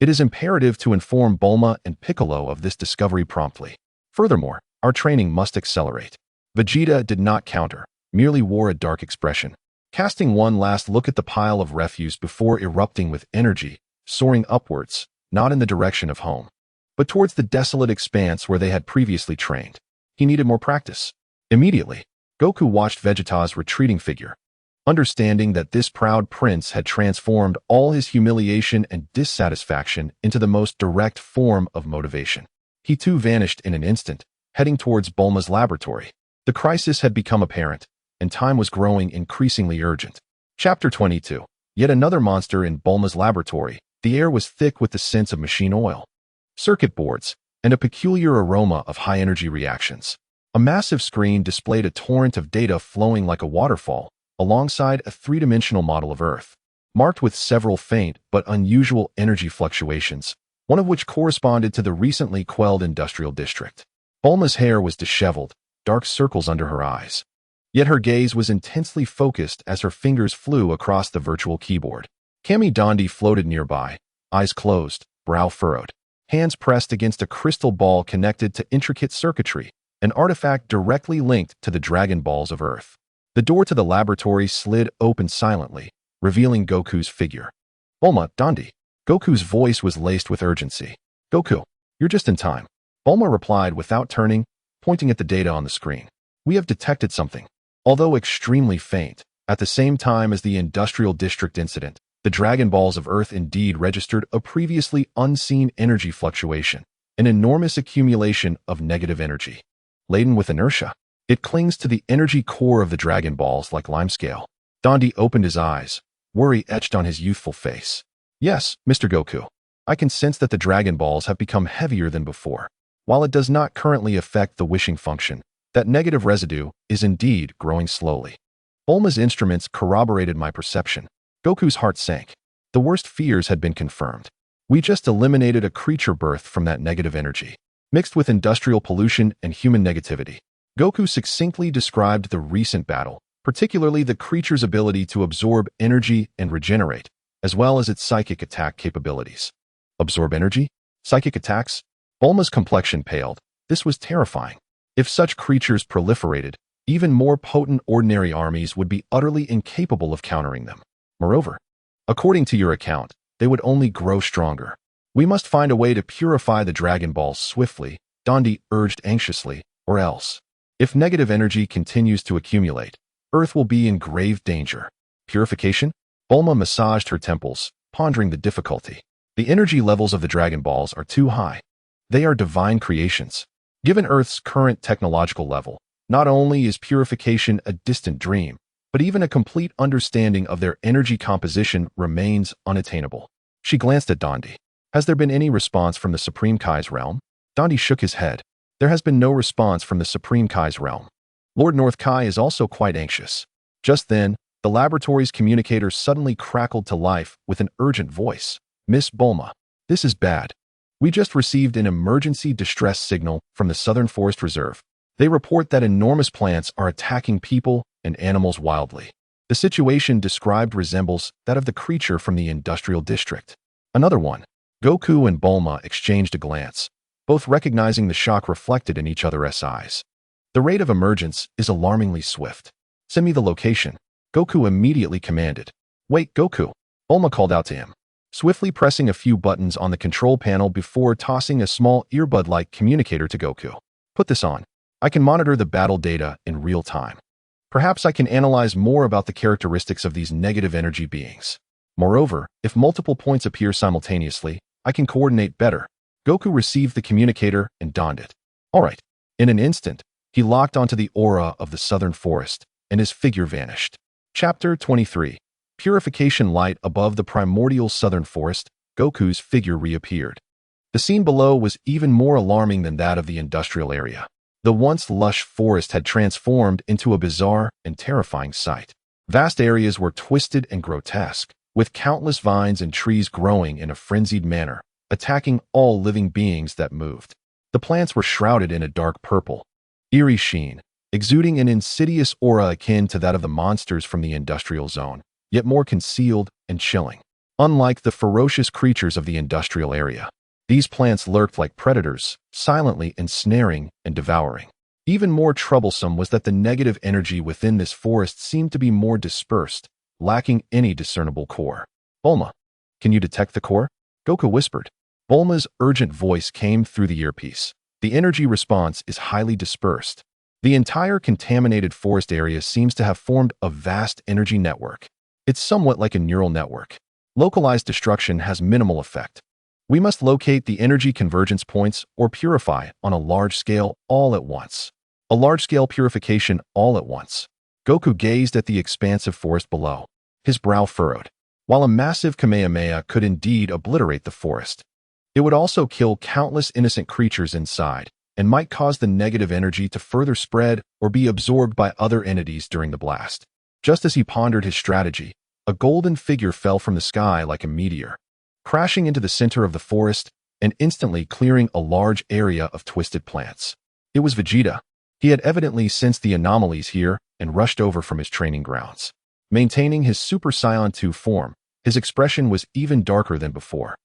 "It is imperative to inform Bulma and Piccolo of this discovery promptly. Furthermore, our training must accelerate." Vegeta did not counter, merely wore a dark expression, casting one last look at the pile of refuse before erupting with energy, soaring upwards, not in the direction of home, but towards the desolate expanse where they had previously trained. He needed more practice. Immediately, Goku watched Vegeta's retreating figure. Understanding that this proud prince had transformed all his humiliation and dissatisfaction into the most direct form of motivation, he too vanished in an instant, heading towards Bulma's laboratory. The crisis had become apparent, and time was growing increasingly urgent. Chapter 22. Yet another monster in Bulma's laboratory. The air was thick with the scent of machine oil, circuit boards, and a peculiar aroma of high-energy reactions. A massive screen displayed a torrent of data flowing like a waterfall, alongside a three-dimensional model of Earth, marked with several faint but unusual energy fluctuations, one of which corresponded to the recently quelled industrial district. Bulma's hair was disheveled, dark circles under her eyes. Yet her gaze was intensely focused as her fingers flew across the virtual keyboard. Kami Dondi floated nearby, eyes closed, brow furrowed, hands pressed against a crystal ball connected to intricate circuitry, an artifact directly linked to the Dragon Balls of Earth. The door to the laboratory slid open silently, revealing Goku's figure. "Bulma, Dondi." Goku's voice was laced with urgency. "Goku, you're just in time." Bulma replied without turning, pointing at the data on the screen. "We have detected something. Although extremely faint, at the same time as the industrial district incident, the Dragon Balls of Earth indeed registered a previously unseen energy fluctuation, an enormous accumulation of negative energy. Laden with inertia, it clings to the energy core of the Dragon Balls like limescale." Dondi opened his eyes, worry etched on his youthful face. "Yes, Mr. Goku. I can sense that the Dragon Balls have become heavier than before. While it does not currently affect the wishing function, that negative residue is indeed growing slowly." Bulma's instruments corroborated my perception. Goku's heart sank. The worst fears had been confirmed. We just eliminated a creature birthed from that negative energy, mixed with industrial pollution and human negativity. Goku succinctly described the recent battle, particularly the creature's ability to absorb energy and regenerate, as well as its psychic attack capabilities. Absorb energy? Psychic attacks? Bulma's complexion paled. This was terrifying. If such creatures proliferated, even more potent ordinary armies would be utterly incapable of countering them. Moreover, according to your account, they would only grow stronger. "We must find a way to purify the Dragon Balls swiftly," Dondi urged anxiously, "or else, if negative energy continues to accumulate, Earth will be in grave danger." "Purification?" Bulma massaged her temples, pondering the difficulty. "The energy levels of the Dragon Balls are too high. They are divine creations. Given Earth's current technological level, not only is purification a distant dream, but even a complete understanding of their energy composition remains unattainable." She glanced at Dondi. "Has there been any response from the Supreme Kai's realm?" Dondi shook his head. "There has been no response from the Supreme Kai's realm. Lord North Kai is also quite anxious." Just then, the laboratory's communicator suddenly crackled to life with an urgent voice. "Miss Bulma, this is bad. We just received an emergency distress signal from the Southern Forest Reserve. They report that enormous plants are attacking people and animals wildly. The situation described resembles that of the creature from the industrial district. Another one. Goku and Bulma exchanged a glance, both recognizing the shock reflected in each other's eyes. The rate of emergence is alarmingly swift. Send me the location. Goku immediately commanded. Wait, Goku. Bulma called out to him, swiftly pressing a few buttons on the control panel before tossing a small earbud-like communicator to Goku. Put this on. I can monitor the battle data in real time. Perhaps I can analyze more about the characteristics of these negative energy beings. Moreover, if multiple points appear simultaneously, I can coordinate better. Goku received the communicator and donned it. All right. In an instant, he locked onto the aura of the southern forest, and his figure vanished. Chapter 23. Purification light above the primordial southern forest, Goku's figure reappeared. The scene below was even more alarming than that of the industrial area. The once lush forest had transformed into a bizarre and terrifying sight. Vast areas were twisted and grotesque, with countless vines and trees growing in a frenzied manner, attacking all living beings that moved. The plants were shrouded in a dark purple, eerie sheen, exuding an insidious aura akin to that of the monsters from the industrial zone, yet more concealed and chilling. Unlike the ferocious creatures of the industrial area, these plants lurked like predators, silently ensnaring and devouring. Even more troublesome was that the negative energy within this forest seemed to be more dispersed, lacking any discernible core. Bulma, can you detect the core? Goku whispered. Bulma's urgent voice came through the earpiece. The energy response is highly dispersed. The entire contaminated forest area seems to have formed a vast energy network. It's somewhat like a neural network. Localized destruction has minimal effect. We must locate the energy convergence points or purify on a large scale all at once. A large-scale purification all at once. Goku gazed at the expansive forest below, his brow furrowed. While a massive Kamehameha could indeed obliterate the forest, it would also kill countless innocent creatures inside and might cause the negative energy to further spread or be absorbed by other entities during the blast. Just as he pondered his strategy, a golden figure fell from the sky like a meteor, crashing into the center of the forest and instantly clearing a large area of twisted plants. It was Vegeta. He had evidently sensed the anomalies here and rushed over from his training grounds. Maintaining his Super Saiyan 2 form, his expression was even darker than before,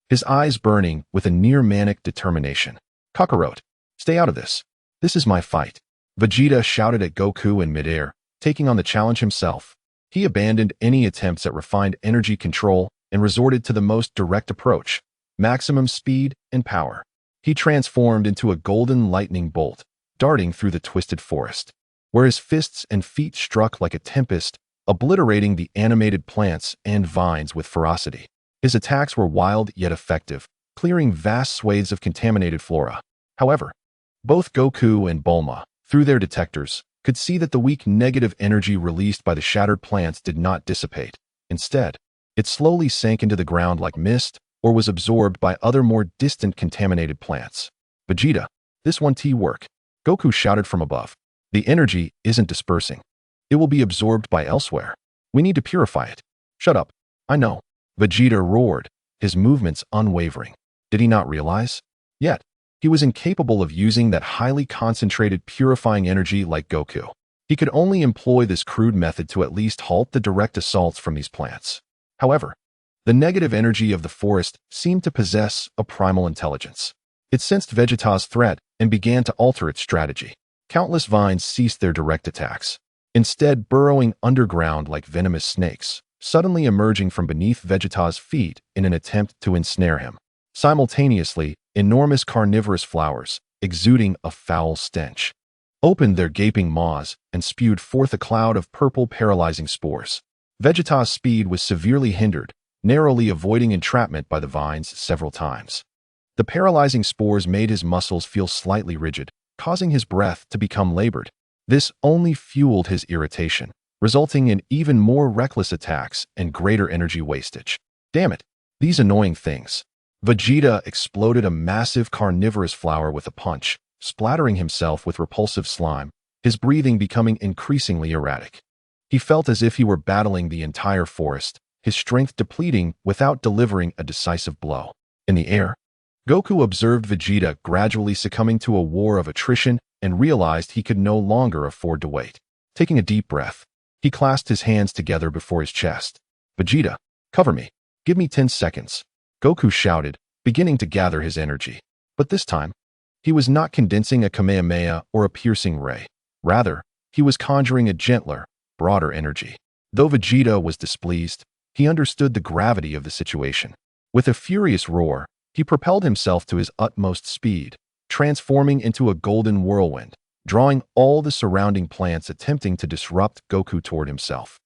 his eyes burning with a near-manic determination. Kakarot, stay out of this. This is my fight. Vegeta shouted at Goku in midair, taking on the challenge himself. He abandoned any attempts at refined energy control and resorted to the most direct approach, maximum speed and power. He transformed into a golden lightning bolt, darting through the twisted forest, where his fists and feet struck like a tempest, obliterating the animated plants and vines with ferocity. His attacks were wild yet effective, clearing vast swathes of contaminated flora. However, both Goku and Bulma, through their detectors, could see that the weak negative energy released by the shattered plants did not dissipate. Instead, it slowly sank into the ground like mist or was absorbed by other more distant contaminated plants. Vegeta, this won't work. Goku shouted from above. The energy isn't dispersing. It will be absorbed by elsewhere. We need to purify it. Shut up. I know. Vegeta roared, his movements unwavering. Did he not realize? Yet, he was incapable of using that highly concentrated purifying energy like Goku. He could only employ this crude method to at least halt the direct assaults from these plants. However, the negative energy of the forest seemed to possess a primal intelligence. It sensed Vegeta's threat and began to alter its strategy. Countless vines ceased their direct attacks, instead burrowing underground like venomous snakes, suddenly emerging from beneath Vegeta's feet in an attempt to ensnare him. Simultaneously, enormous carnivorous flowers, exuding a foul stench, opened their gaping maws and spewed forth a cloud of purple paralyzing spores. Vegeta's speed was severely hindered, narrowly avoiding entrapment by the vines several times. The paralyzing spores made his muscles feel slightly rigid, causing his breath to become labored. This only fueled his irritation, resulting in even more reckless attacks and greater energy wastage. Damn it, these annoying things. Vegeta exploded a massive carnivorous flower with a punch, splattering himself with repulsive slime, his breathing becoming increasingly erratic. He felt as if he were battling the entire forest, his strength depleting without delivering a decisive blow. In the air, Goku observed Vegeta gradually succumbing to a war of attrition and realized he could no longer afford to wait. Taking a deep breath, he clasped his hands together before his chest. "Vegeta, cover me. Give me 10 seconds." Goku shouted, beginning to gather his energy. But this time, he was not condensing a Kamehameha or a piercing ray. Rather, he was conjuring a gentler, broader energy. Though Vegeta was displeased, he understood the gravity of the situation. With a furious roar, he propelled himself to his utmost speed, transforming into a golden whirlwind, drawing all the surrounding plants attempting to disrupt Goku toward himself,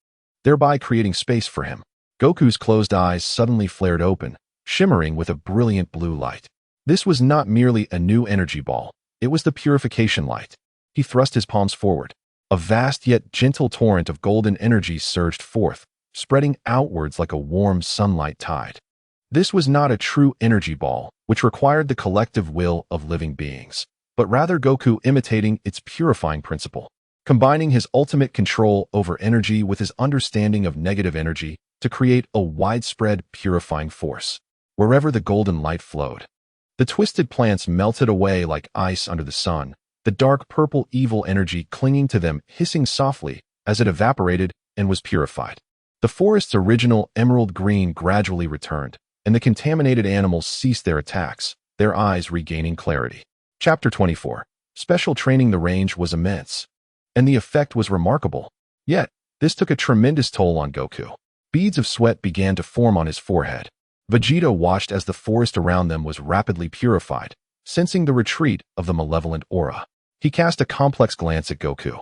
thereby creating space for him. Goku's closed eyes suddenly flared open, shimmering with a brilliant blue light. This was not merely a new energy ball, it was the purification light. He thrust his palms forward. A vast yet gentle torrent of golden energy surged forth, spreading outwards like a warm sunlight tide. This was not a true energy ball, which required the collective will of living beings, but rather Goku imitating its purifying principle, combining his ultimate control over energy with his understanding of negative energy to create a widespread purifying force. Wherever the golden light flowed, the twisted plants melted away like ice under the sun, the dark purple evil energy clinging to them hissing softly as it evaporated and was purified. The forest's original emerald green gradually returned, and the contaminated animals ceased their attacks, their eyes regaining clarity. Chapter 24. Special training. The range was immense, and the effect was remarkable. Yet, this took a tremendous toll on Goku. Beads of sweat began to form on his forehead. Vegeta watched as the forest around them was rapidly purified, sensing the retreat of the malevolent aura. He cast a complex glance at Goku,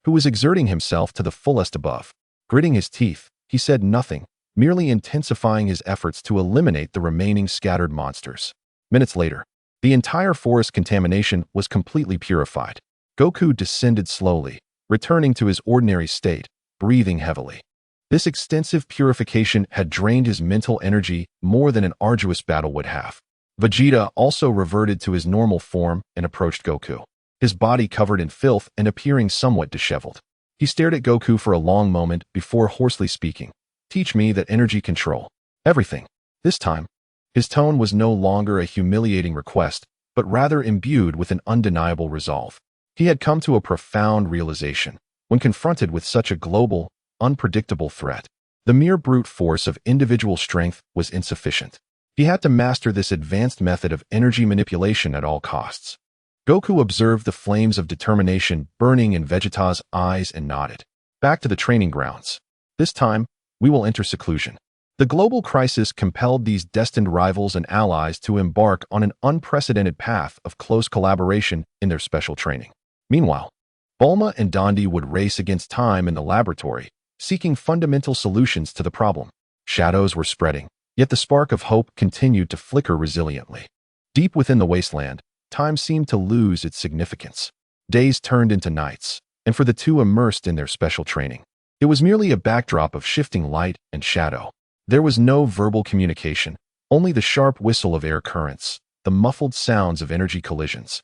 who was exerting himself to the fullest above. Gritting his teeth, he said nothing, merely intensifying his efforts to eliminate the remaining scattered monsters. Minutes later, the entire forest contamination was completely purified. Goku descended slowly, returning to his ordinary state, breathing heavily. This extensive purification had drained his mental energy more than an arduous battle would have. Vegeta also reverted to his normal form and approached Goku, his body covered in filth and appearing somewhat disheveled. He stared at Goku for a long moment before hoarsely speaking. "Teach me that energy control. Everything." This time, his tone was no longer a humiliating request, but rather imbued with an undeniable resolve. He had come to a profound realization when confronted with such a global, unpredictable threat. The mere brute force of individual strength was insufficient. He had to master this advanced method of energy manipulation at all costs. Goku observed the flames of determination burning in Vegeta's eyes and nodded. "Back to the training grounds. This time, we will enter seclusion." The global crisis compelled these destined rivals and allies to embark on an unprecedented path of close collaboration in their special training. Meanwhile, Bulma and Dondi would race against time in the laboratory, seeking fundamental solutions to the problem. Shadows were spreading, yet the spark of hope continued to flicker resiliently. Deep within the wasteland, time seemed to lose its significance. Days turned into nights, and for the two immersed in their special training, it was merely a backdrop of shifting light and shadow. There was no verbal communication, only the sharp whistle of air currents, the muffled sounds of energy collisions,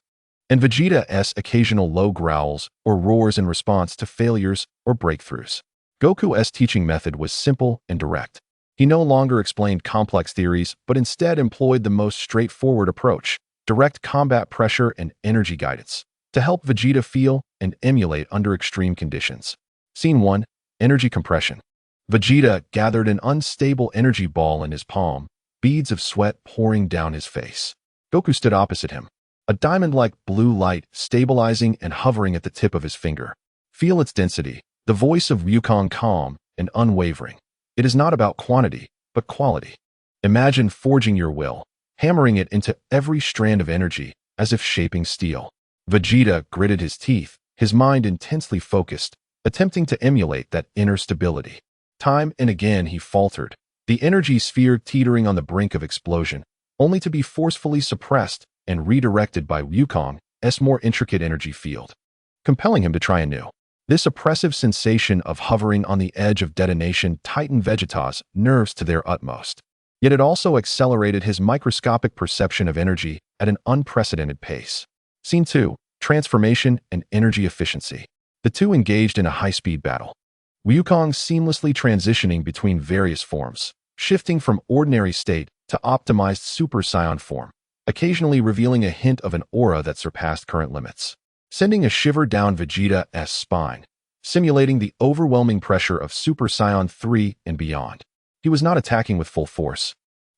and Vegeta's occasional low growls or roars in response to failures or breakthroughs. Goku's teaching method was simple and direct. He no longer explained complex theories, but instead employed the most straightforward approach: direct combat pressure and energy guidance, to help Vegeta feel and emulate under extreme conditions. Scene 1. Energy compression. Vegeta gathered an unstable energy ball in his palm, beads of sweat pouring down his face. Goku stood opposite him, a diamond-like blue light stabilizing and hovering at the tip of his finger. "Feel its density." The voice of Wukong calm and unwavering. "It is not about quantity, but quality." Imagine forging your will, hammering it into every strand of energy, as if shaping steel. Vegeta gritted his teeth, his mind intensely focused, attempting to emulate that inner stability. Time and again he faltered, the energy sphere teetering on the brink of explosion, only to be forcefully suppressed and redirected by Wukong's more intricate energy field, compelling him to try anew. This oppressive sensation of hovering on the edge of detonation tightened Vegeta's nerves to their utmost. Yet it also accelerated his microscopic perception of energy at an unprecedented pace. Scene 2. Transformation and energy efficiency. The two engaged in a high-speed battle, Wukong seamlessly transitioning between various forms, shifting from ordinary state to optimized Super Saiyan form. occasionally revealing a hint of an aura that surpassed current limits, sending a shiver down Vegeta's spine, simulating the overwhelming pressure of Super Saiyan 3 and beyond. He was not attacking with full force,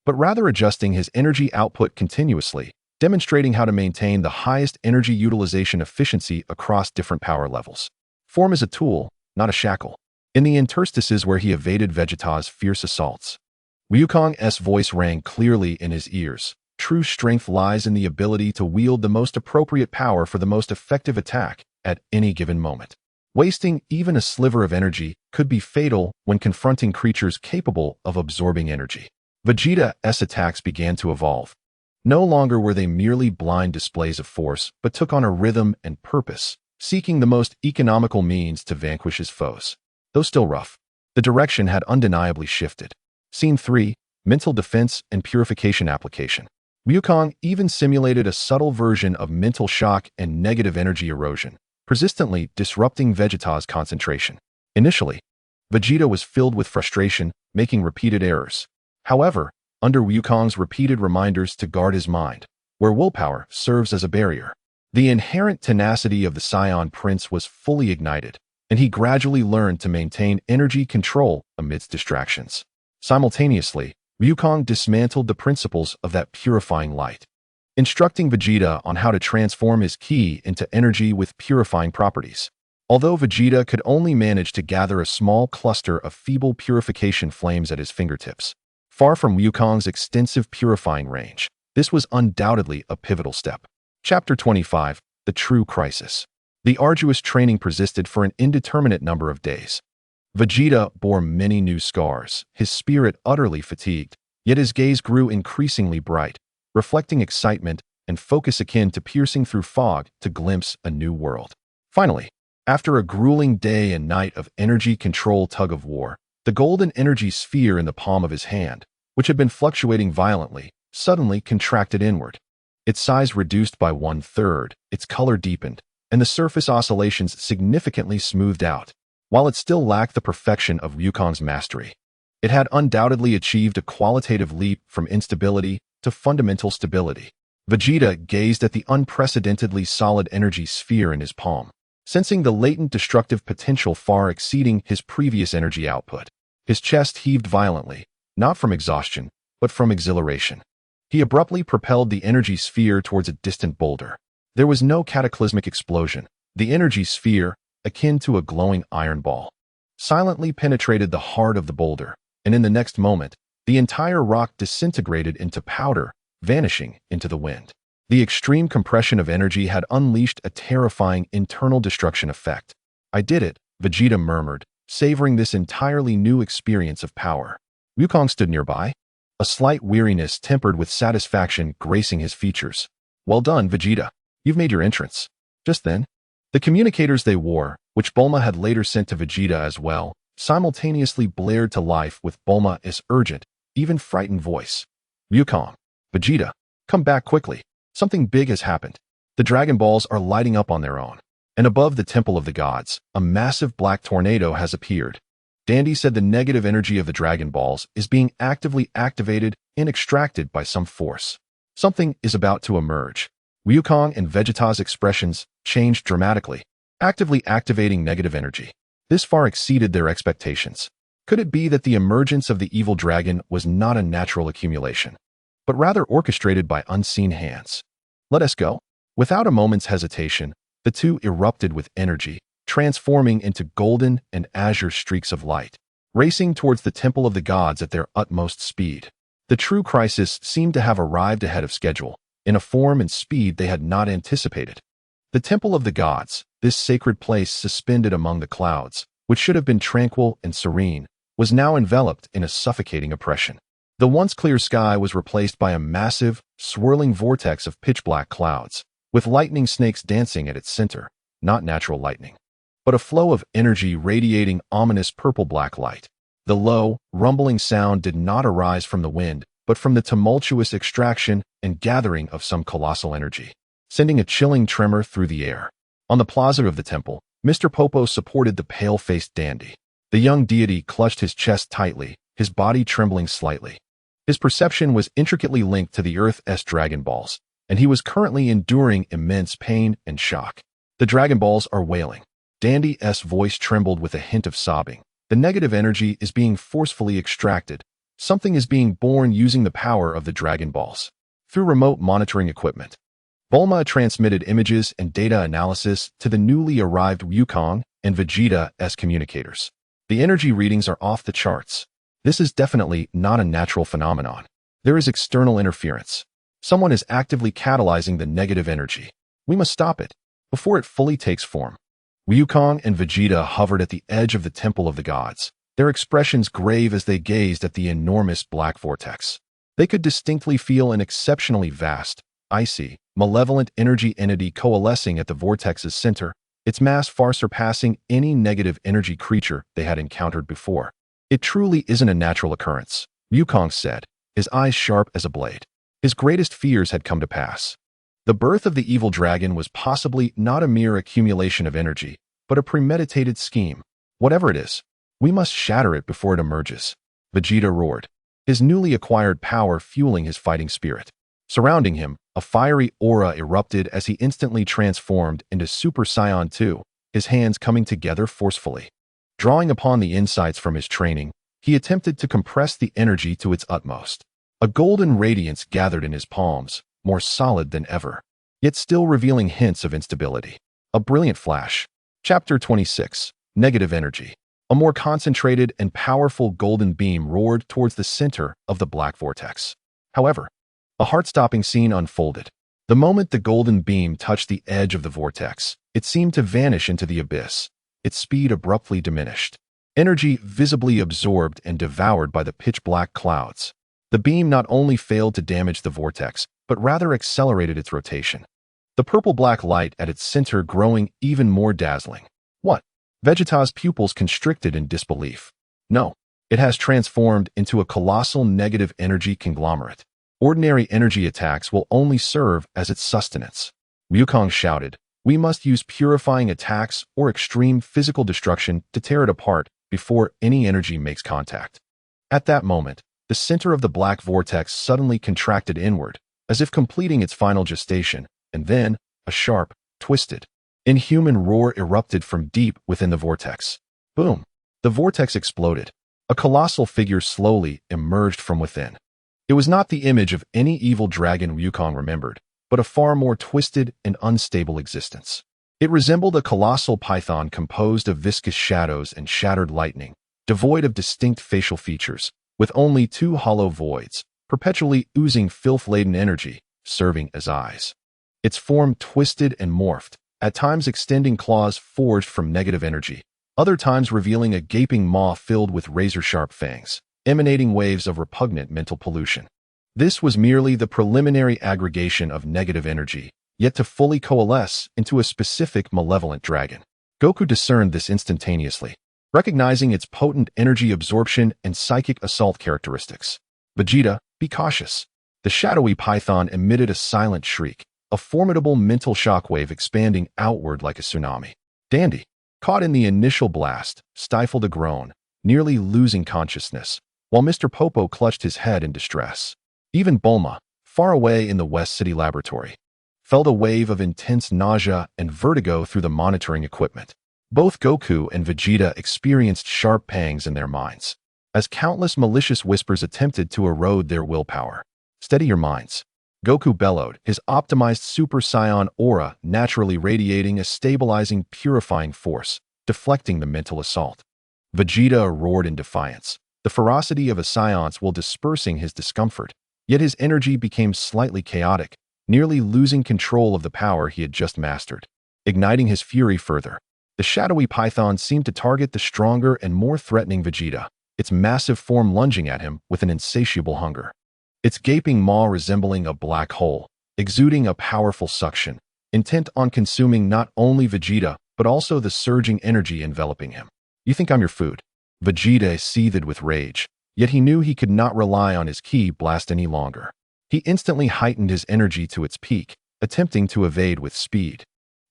but rather adjusting his energy output continuously, demonstrating how to maintain the highest energy utilization efficiency across different power levels. Form is a tool, not a shackle. In the interstices where he evaded Vegeta's fierce assaults, Wukong's voice rang clearly in his ears. True strength lies in the ability to wield the most appropriate power for the most effective attack at any given moment. Wasting even a sliver of energy could be fatal when confronting creatures capable of absorbing energy. Vegeta's attacks began to evolve. No longer were they merely blind displays of force, but took on a rhythm and purpose, seeking the most economical means to vanquish his foes. Though still rough, the direction had undeniably shifted. Scene 3, Mental Defense and Purification Application. Wukong even simulated a subtle version of mental shock and negative energy erosion, persistently disrupting Vegeta's concentration. Initially, Vegeta was filled with frustration, making repeated errors. However, under Wukong's repeated reminders to guard his mind, where willpower serves as a barrier, the inherent tenacity of the Saiyan Prince was fully ignited, and he gradually learned to maintain energy control amidst distractions. Simultaneously, Wukong dismantled the principles of that purifying light, instructing Vegeta on how to transform his ki into energy with purifying properties. Although Vegeta could only manage to gather a small cluster of feeble purification flames at his fingertips, far from Wukong's extensive purifying range, this was undoubtedly a pivotal step. Chapter 25, The True Crisis. The arduous training persisted for an indeterminate number of days. Vegeta bore many new scars, his spirit utterly fatigued, yet his gaze grew increasingly bright, reflecting excitement and focus akin to piercing through fog to glimpse a new world. Finally, after a grueling day and night of energy control tug-of-war, the golden energy sphere in the palm of his hand, which had been fluctuating violently, suddenly contracted inward. Its size reduced by 1/3, its color deepened, and the surface oscillations significantly smoothed out. While it still lacked the perfection of Wukong's mastery, it had undoubtedly achieved a qualitative leap from instability to fundamental stability. Vegeta gazed at the unprecedentedly solid energy sphere in his palm, sensing the latent destructive potential far exceeding his previous energy output. His chest heaved violently, not from exhaustion, but from exhilaration. He abruptly propelled the energy sphere towards a distant boulder. There was no cataclysmic explosion. The energy sphere, akin to a glowing iron ball, silently penetrated the heart of the boulder, and in the next moment, the entire rock disintegrated into powder, vanishing into the wind. The extreme compression of energy had unleashed a terrifying internal destruction effect. "I did it," Vegeta murmured, savoring this entirely new experience of power. Wukong stood nearby, a slight weariness tempered with satisfaction gracing his features. "Well done, Vegeta. You've made your entrance." Just then, the communicators they wore, which Bulma had later sent to Vegeta as well, simultaneously blared to life with Bulma's urgent, even frightened voice. "Wukong, Vegeta, come back quickly. Something big has happened. The Dragon Balls are lighting up on their own, and above the Temple of the Gods, a massive black tornado has appeared." Dandy said the negative energy of the Dragon Balls is being actively activated and extracted by some force. Something is about to emerge. Wukong and Vegeta's expressions changed dramatically, actively activating negative energy. This far exceeded their expectations. Could it be that the emergence of the evil dragon was not a natural accumulation, but rather orchestrated by unseen hands? "Let us go." Without a moment's hesitation, the two erupted with energy, transforming into golden and azure streaks of light, racing towards the Temple of the Gods at their utmost speed. The true crisis seemed to have arrived ahead of schedule, in a form and speed they had not anticipated. The Temple of the Gods, this sacred place suspended among the clouds, which should have been tranquil and serene, was now enveloped in a suffocating oppression. The once clear sky was replaced by a massive, swirling vortex of pitch-black clouds, with lightning snakes dancing at its center, not natural lightning, but a flow of energy radiating ominous purple-black light. The low, rumbling sound did not arise from the wind, but from the tumultuous extraction and gathering of some colossal energy, sending a chilling tremor through the air. On the plaza of the temple, Mr. Popo supported the pale-faced dandy. The young deity clutched his chest tightly, his body trembling slightly. His perception was intricately linked to the Earth's Dragon Balls, and he was currently enduring immense pain and shock. The Dragon Balls are wailing. Dandy's voice trembled with a hint of sobbing. The negative energy is being forcefully extracted. Something is being born using the power of the Dragon Balls. Through remote monitoring equipment, Bulma transmitted images and data analysis to the newly arrived Wukong and Vegeta's communicators. The energy readings are off the charts. This is definitely not a natural phenomenon. There is external interference. Someone is actively catalyzing the negative energy. We must stop it before it fully takes form. Wukong and Vegeta hovered at the edge of the Temple of the Gods, their expressions grave as they gazed at the enormous black vortex. They could distinctly feel an exceptionally vast, icy, malevolent energy entity coalescing at the vortex's center, its mass far surpassing any negative energy creature they had encountered before. It truly isn't a natural occurrence, Wukong said, his eyes sharp as a blade. His greatest fears had come to pass. The birth of the evil dragon was possibly not a mere accumulation of energy, but a premeditated scheme. Whatever it is, we must shatter it before it emerges. Vegeta roared, his newly acquired power fueling his fighting spirit. Surrounding him, a fiery aura erupted as he instantly transformed into Super Saiyan 2, his hands coming together forcefully. Drawing upon the insights from his training, he attempted to compress the energy to its utmost. A golden radiance gathered in his palms, more solid than ever, yet still revealing hints of instability. A brilliant flash. Chapter 26. Negative Energy. A more concentrated and powerful golden beam roared towards the center of the black vortex. However, a heart-stopping scene unfolded. The moment the golden beam touched the edge of the vortex, it seemed to vanish into the abyss. Its speed abruptly diminished. Energy visibly absorbed and devoured by the pitch-black clouds. The beam not only failed to damage the vortex, but rather accelerated its rotation. The purple-black light at its center growing even more dazzling. What? Vegeta's pupils constricted in disbelief. No, it has transformed into a colossal negative energy conglomerate. Ordinary energy attacks will only serve as its sustenance. Wukong shouted, we must use purifying attacks or extreme physical destruction to tear it apart before any energy makes contact. At that moment, the center of the black vortex suddenly contracted inward, as if completing its final gestation, and then, a sharp, twisted, inhuman roar erupted from deep within the vortex. Boom! The vortex exploded. A colossal figure slowly emerged from within. It was not the image of any evil dragon Wukong remembered, but a far more twisted and unstable existence. It resembled a colossal python composed of viscous shadows and shattered lightning, devoid of distinct facial features, with only two hollow voids, perpetually oozing filth-laden energy, serving as eyes. Its form twisted and morphed, at times extending claws forged from negative energy, other times revealing a gaping maw filled with razor-sharp fangs, emanating waves of repugnant mental pollution. This was merely the preliminary aggregation of negative energy, yet to fully coalesce into a specific malevolent dragon. Goku discerned this instantaneously, recognizing its potent energy absorption and psychic assault characteristics. Vegeta, be cautious. The shadowy python emitted a silent shriek, a formidable mental shockwave expanding outward like a tsunami. Dandy, caught in the initial blast, stifled a groan, nearly losing consciousness, while Mr. Popo clutched his head in distress. Even Bulma, far away in the West City laboratory, felt a wave of intense nausea and vertigo through the monitoring equipment. Both Goku and Vegeta experienced sharp pangs in their minds, as countless malicious whispers attempted to erode their willpower. Steady your minds. Goku bellowed, his optimized Super Saiyan aura naturally radiating a stabilizing, purifying force, deflecting the mental assault. Vegeta roared in defiance, the ferocity of a Saiyan while dispersing his discomfort. Yet his energy became slightly chaotic, nearly losing control of the power he had just mastered. Igniting his fury further, the shadowy python seemed to target the stronger and more threatening Vegeta, its massive form lunging at him with an insatiable hunger. Its gaping maw resembling a black hole, exuding a powerful suction, intent on consuming not only Vegeta, but also the surging energy enveloping him. You think I'm your food? Vegeta seethed with rage. Yet he knew he could not rely on his ki blast any longer. He instantly heightened his energy to its peak, attempting to evade with speed.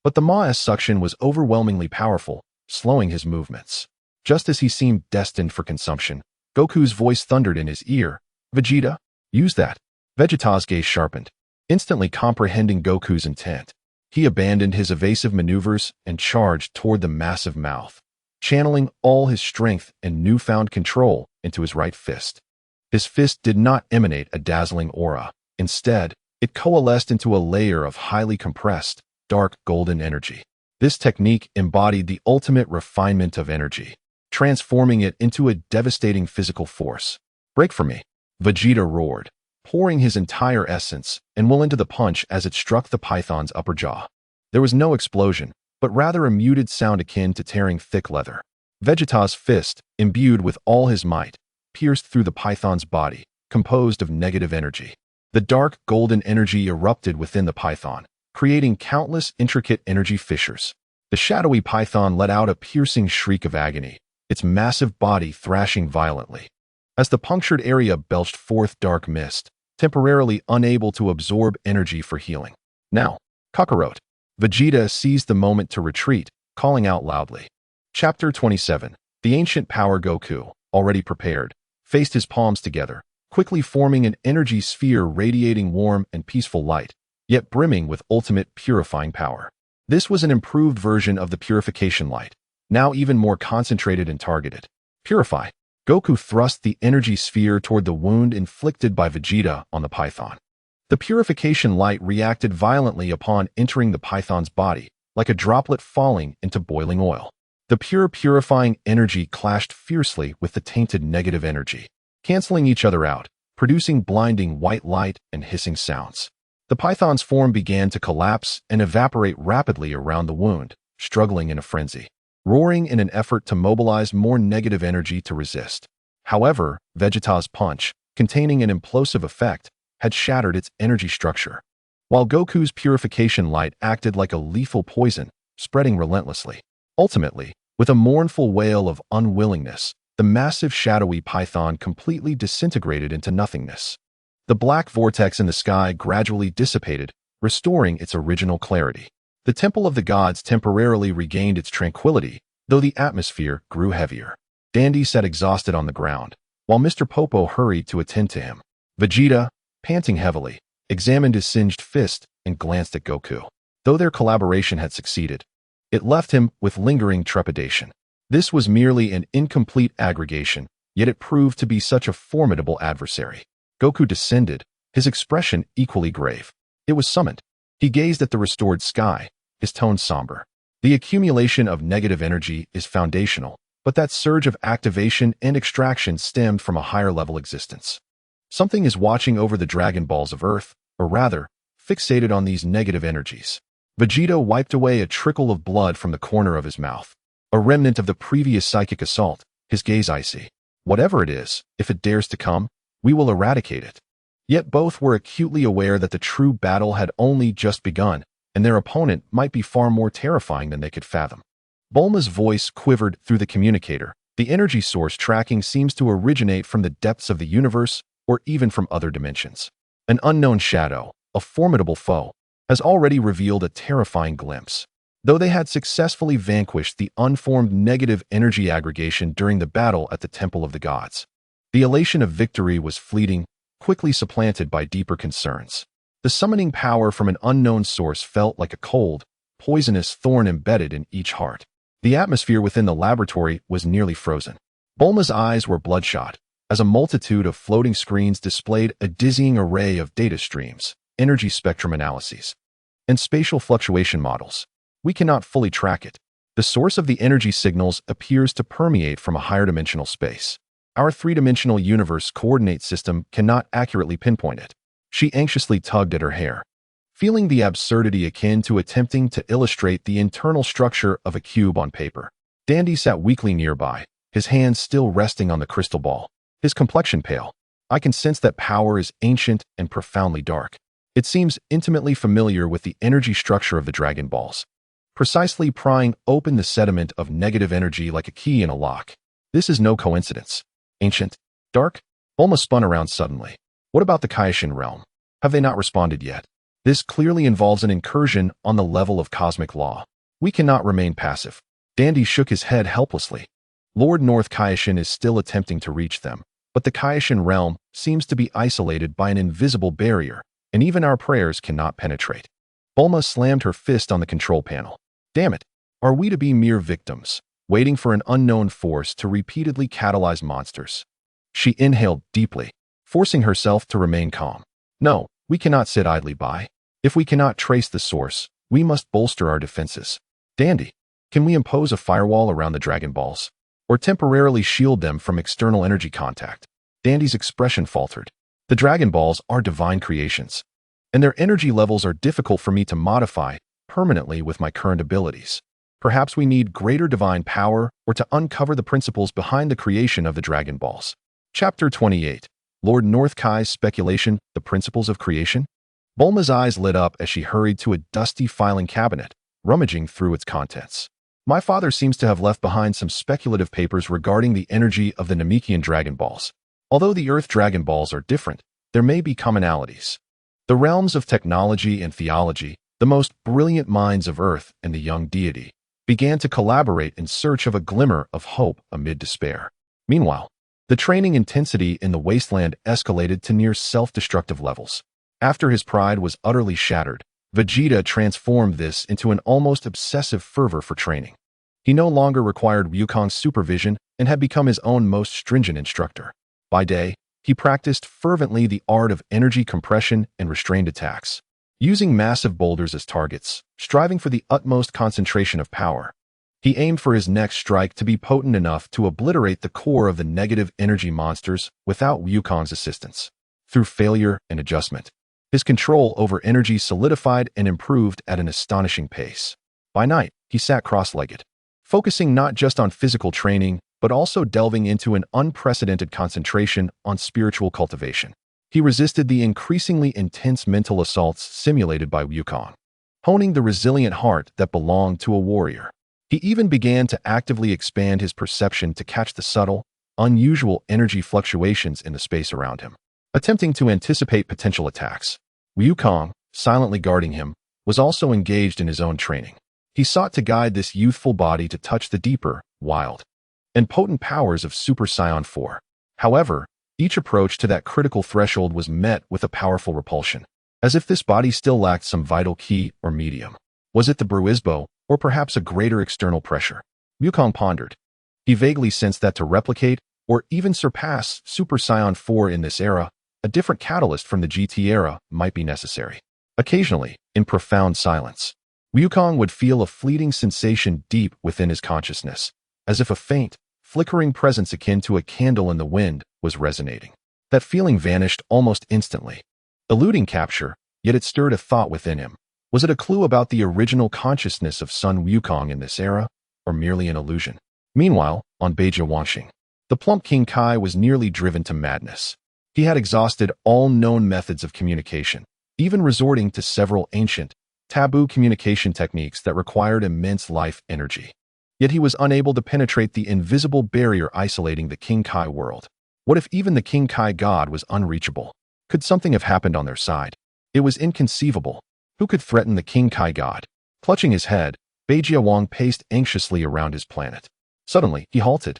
But the Ma's suction was overwhelmingly powerful, slowing his movements. Just as he seemed destined for consumption, Goku's voice thundered in his ear, Vegeta, Use that. Vegeta's gaze sharpened, instantly comprehending Goku's intent. He abandoned his evasive maneuvers and charged toward the massive mouth, channeling all his strength and newfound control into his right fist. His fist did not emanate a dazzling aura. Instead, it coalesced into a layer of highly compressed, dark golden energy. This technique embodied the ultimate refinement of energy, transforming it into a devastating physical force. Break for me, Vegeta roared, pouring his entire essence and will into the punch as it struck the python's upper jaw. There was no explosion, but rather a muted sound akin to tearing thick leather. Vegeta's fist, imbued with all his might, pierced through the python's body, composed of negative energy. The dark golden energy erupted within the python, creating countless intricate energy fissures. The shadowy python let out a piercing shriek of agony, its massive body thrashing violently. As the punctured area belched forth dark mist, temporarily unable to absorb energy for healing. Now, Kakarot. Vegeta seized the moment to retreat, calling out loudly. Chapter 27. The ancient power Goku, already prepared, faced his palms together, quickly forming an energy sphere radiating warm and peaceful light, yet brimming with ultimate purifying power. This was an improved version of the purification light, now even more concentrated and targeted. Purify. Goku thrust the energy sphere toward the wound inflicted by Vegeta on the python. The purification light reacted violently upon entering the python's body, like a droplet falling into boiling oil. The pure purifying energy clashed fiercely with the tainted negative energy, canceling each other out, producing blinding white light and hissing sounds. The python's form began to collapse and evaporate rapidly around the wound, struggling in a frenzy, roaring in an effort to mobilize more negative energy to resist. However, Vegeta's punch, containing an implosive effect, had shattered its energy structure, while Goku's purification light acted like a lethal poison, spreading relentlessly. Ultimately, with a mournful wail of unwillingness, the massive shadowy python completely disintegrated into nothingness. The black vortex in the sky gradually dissipated, restoring its original clarity. The Temple of the Gods temporarily regained its tranquility, though the atmosphere grew heavier. Dandy sat exhausted on the ground, while Mr. Popo hurried to attend to him. Vegeta, panting heavily, examined his singed fist and glanced at Goku. Though their collaboration had succeeded, it left him with lingering trepidation. This was merely an incomplete aggregation, yet it proved to be such a formidable adversary. Goku descended, his expression equally grave. It was summoned. He gazed at the restored sky, his tone somber. The accumulation of negative energy is foundational, but that surge of activation and extraction stemmed from a higher-level existence. Something is watching over the Dragon Balls of Earth, or rather, fixated on these negative energies. Vegeta wiped away a trickle of blood from the corner of his mouth, a remnant of the previous psychic assault, his gaze icy. Whatever it is, if it dares to come, we will eradicate it. Yet both were acutely aware that the true battle had only just begun, and their opponent might be far more terrifying than they could fathom. Bulma's voice quivered through the communicator. The energy source tracking seems to originate from the depths of the universe, or even from other dimensions. An unknown shadow, a formidable foe, has already revealed a terrifying glimpse. Though they had successfully vanquished the unformed negative energy aggregation during the battle at the Temple of the Gods, the elation of victory was fleeting, quickly supplanted by deeper concerns. The summoning power from an unknown source felt like a cold, poisonous thorn embedded in each heart. The atmosphere within the laboratory was nearly frozen. Bulma's eyes were bloodshot, as a multitude of floating screens displayed a dizzying array of data streams, energy spectrum analyses, and spatial fluctuation models. We cannot fully track it. The source of the energy signals appears to permeate from a higher dimensional space. Our three-dimensional universe coordinate system cannot accurately pinpoint it. She anxiously tugged at her hair, feeling the absurdity akin to attempting to illustrate the internal structure of a cube on paper. Dandy sat weakly nearby, his hands still resting on the crystal ball, his complexion pale. I can sense that power is ancient and profoundly dark. It seems intimately familiar with the energy structure of the Dragon Balls, precisely prying open the sediment of negative energy like a key in a lock. This is no coincidence. Ancient? Dark? Bulma spun around suddenly. What about the Kaioshin realm? Have they not responded yet? This clearly involves an incursion on the level of cosmic law. We cannot remain passive. Dandy shook his head helplessly. Lord North Kaioshin is still attempting to reach them, But the Kaioshin realm seems to be isolated by an invisible barrier, and even our prayers cannot penetrate. Bulma slammed her fist on the control panel. Damn it! Are we to be mere victims, waiting for an unknown force to repeatedly catalyze monsters? She inhaled deeply, forcing herself to remain calm. No, we cannot sit idly by. If we cannot trace the source, we must bolster our defenses. Dandy, can we impose a firewall around the Dragon Balls? Or temporarily shield them from external energy contact? Dandy's expression faltered. The Dragon Balls are divine creations, and their energy levels are difficult for me to modify permanently with my current abilities. Perhaps we need greater divine power or to uncover the principles behind the creation of the Dragon Balls. Chapter 28. Lord Northkai's Speculation, The Principles of Creation? Bulma's eyes lit up as she hurried to a dusty filing cabinet, rummaging through its contents. My father seems to have left behind some speculative papers regarding the energy of the Namekian Dragon Balls. Although the Earth Dragon Balls are different, there may be commonalities. The realms of technology and theology, the most brilliant minds of Earth and the young deity, began to collaborate in search of a glimmer of hope amid despair. Meanwhile, the training intensity in the wasteland escalated to near self-destructive levels. After his pride was utterly shattered, Vegeta transformed this into an almost obsessive fervor for training. He no longer required Wukong's supervision and had become his own most stringent instructor. By day, he practiced fervently the art of energy compression and restrained attacks, using massive boulders as targets, striving for the utmost concentration of power. He aimed for his next strike to be potent enough to obliterate the core of the negative energy monsters without Wukong's assistance. Through failure and adjustment, his control over energy solidified and improved at an astonishing pace. By night, he sat cross-legged, focusing not just on physical training, but also delving into an unprecedented concentration on spiritual cultivation. He resisted the increasingly intense mental assaults simulated by Wukong, honing the resilient heart that belonged to a warrior. He even began to actively expand his perception to catch the subtle, unusual energy fluctuations in the space around him, attempting to anticipate potential attacks. Wukong, silently guarding him, was also engaged in his own training. He sought to guide this youthful body to touch the deeper, wild, and potent powers of Super Saiyan 4. However, each approach to that critical threshold was met with a powerful repulsion, as if this body still lacked some vital key or medium. Was it the Bruisbo, or perhaps a greater external pressure? Wukong pondered. He vaguely sensed that to replicate, or even surpass Super Saiyan 4 in this era, a different catalyst from the GT era might be necessary. Occasionally, in profound silence, Wukong would feel a fleeting sensation deep within his consciousness, as if a faint, flickering presence akin to a candle in the wind was resonating. That feeling vanished almost instantly, eluding capture, yet it stirred a thought within him. Was it a clue about the original consciousness of Sun Wukong in this era, or merely an illusion? Meanwhile, on Beijia Wanxing, the plump King Kai was nearly driven to madness. He had exhausted all known methods of communication, even resorting to several ancient, taboo communication techniques that required immense life energy. Yet he was unable to penetrate the invisible barrier isolating the King Kai world. What if even the King Kai god was unreachable? Could something have happened on their side? It was inconceivable. Who could threaten the King Kai god? Clutching his head, Beijia Wang paced anxiously around his planet. Suddenly, he halted,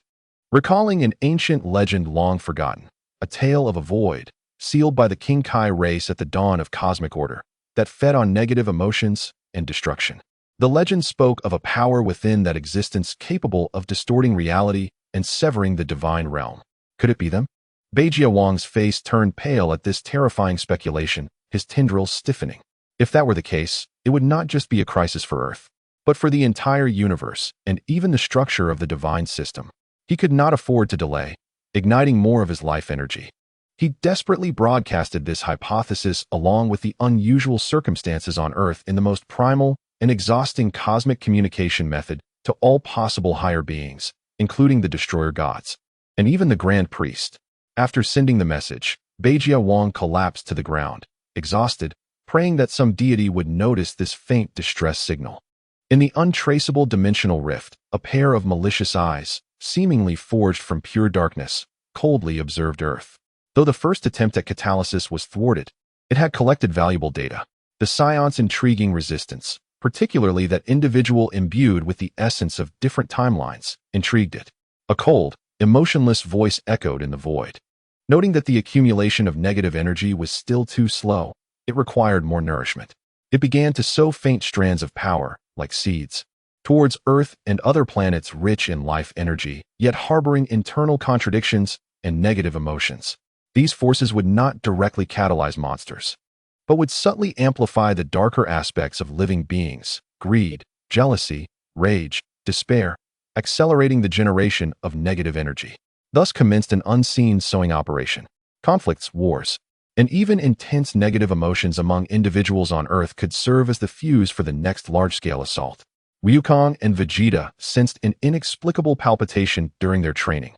recalling an ancient legend long forgotten, a tale of a void, sealed by the King Kai race at the dawn of cosmic order, that fed on negative emotions and destruction. The legend spoke of a power within that existence capable of distorting reality and severing the divine realm. Could it be them? Beijia Wang's face turned pale at this terrifying speculation, his tendrils stiffening. If that were the case, it would not just be a crisis for Earth, but for the entire universe and even the structure of the divine system. He could not afford to delay, igniting more of his life energy. He desperately broadcasted this hypothesis along with the unusual circumstances on Earth in the most primal and exhausting cosmic communication method to all possible higher beings, including the destroyer gods, and even the Grand Priest. After sending the message, Beijia Wang collapsed to the ground, exhausted, praying that some deity would notice this faint distress signal. In the untraceable dimensional rift, a pair of malicious eyes, seemingly forged from pure darkness, coldly observed Earth. Though the first attempt at catalysis was thwarted, it had collected valuable data. The Saiyans' intriguing resistance, particularly that individual imbued with the essence of different timelines, intrigued it. A cold, emotionless voice echoed in the void. Noting that the accumulation of negative energy was still too slow, it required more nourishment. It began to sow faint strands of power, like seeds, towards Earth and other planets rich in life energy, yet harboring internal contradictions and negative emotions. These forces would not directly catalyze monsters, but would subtly amplify the darker aspects of living beings: greed, jealousy, rage, despair, accelerating the generation of negative energy. Thus commenced an unseen sowing operation. Conflicts, wars, and even intense negative emotions among individuals on Earth could serve as the fuse for the next large-scale assault. Wukong and Vegeta sensed an inexplicable palpitation during their training,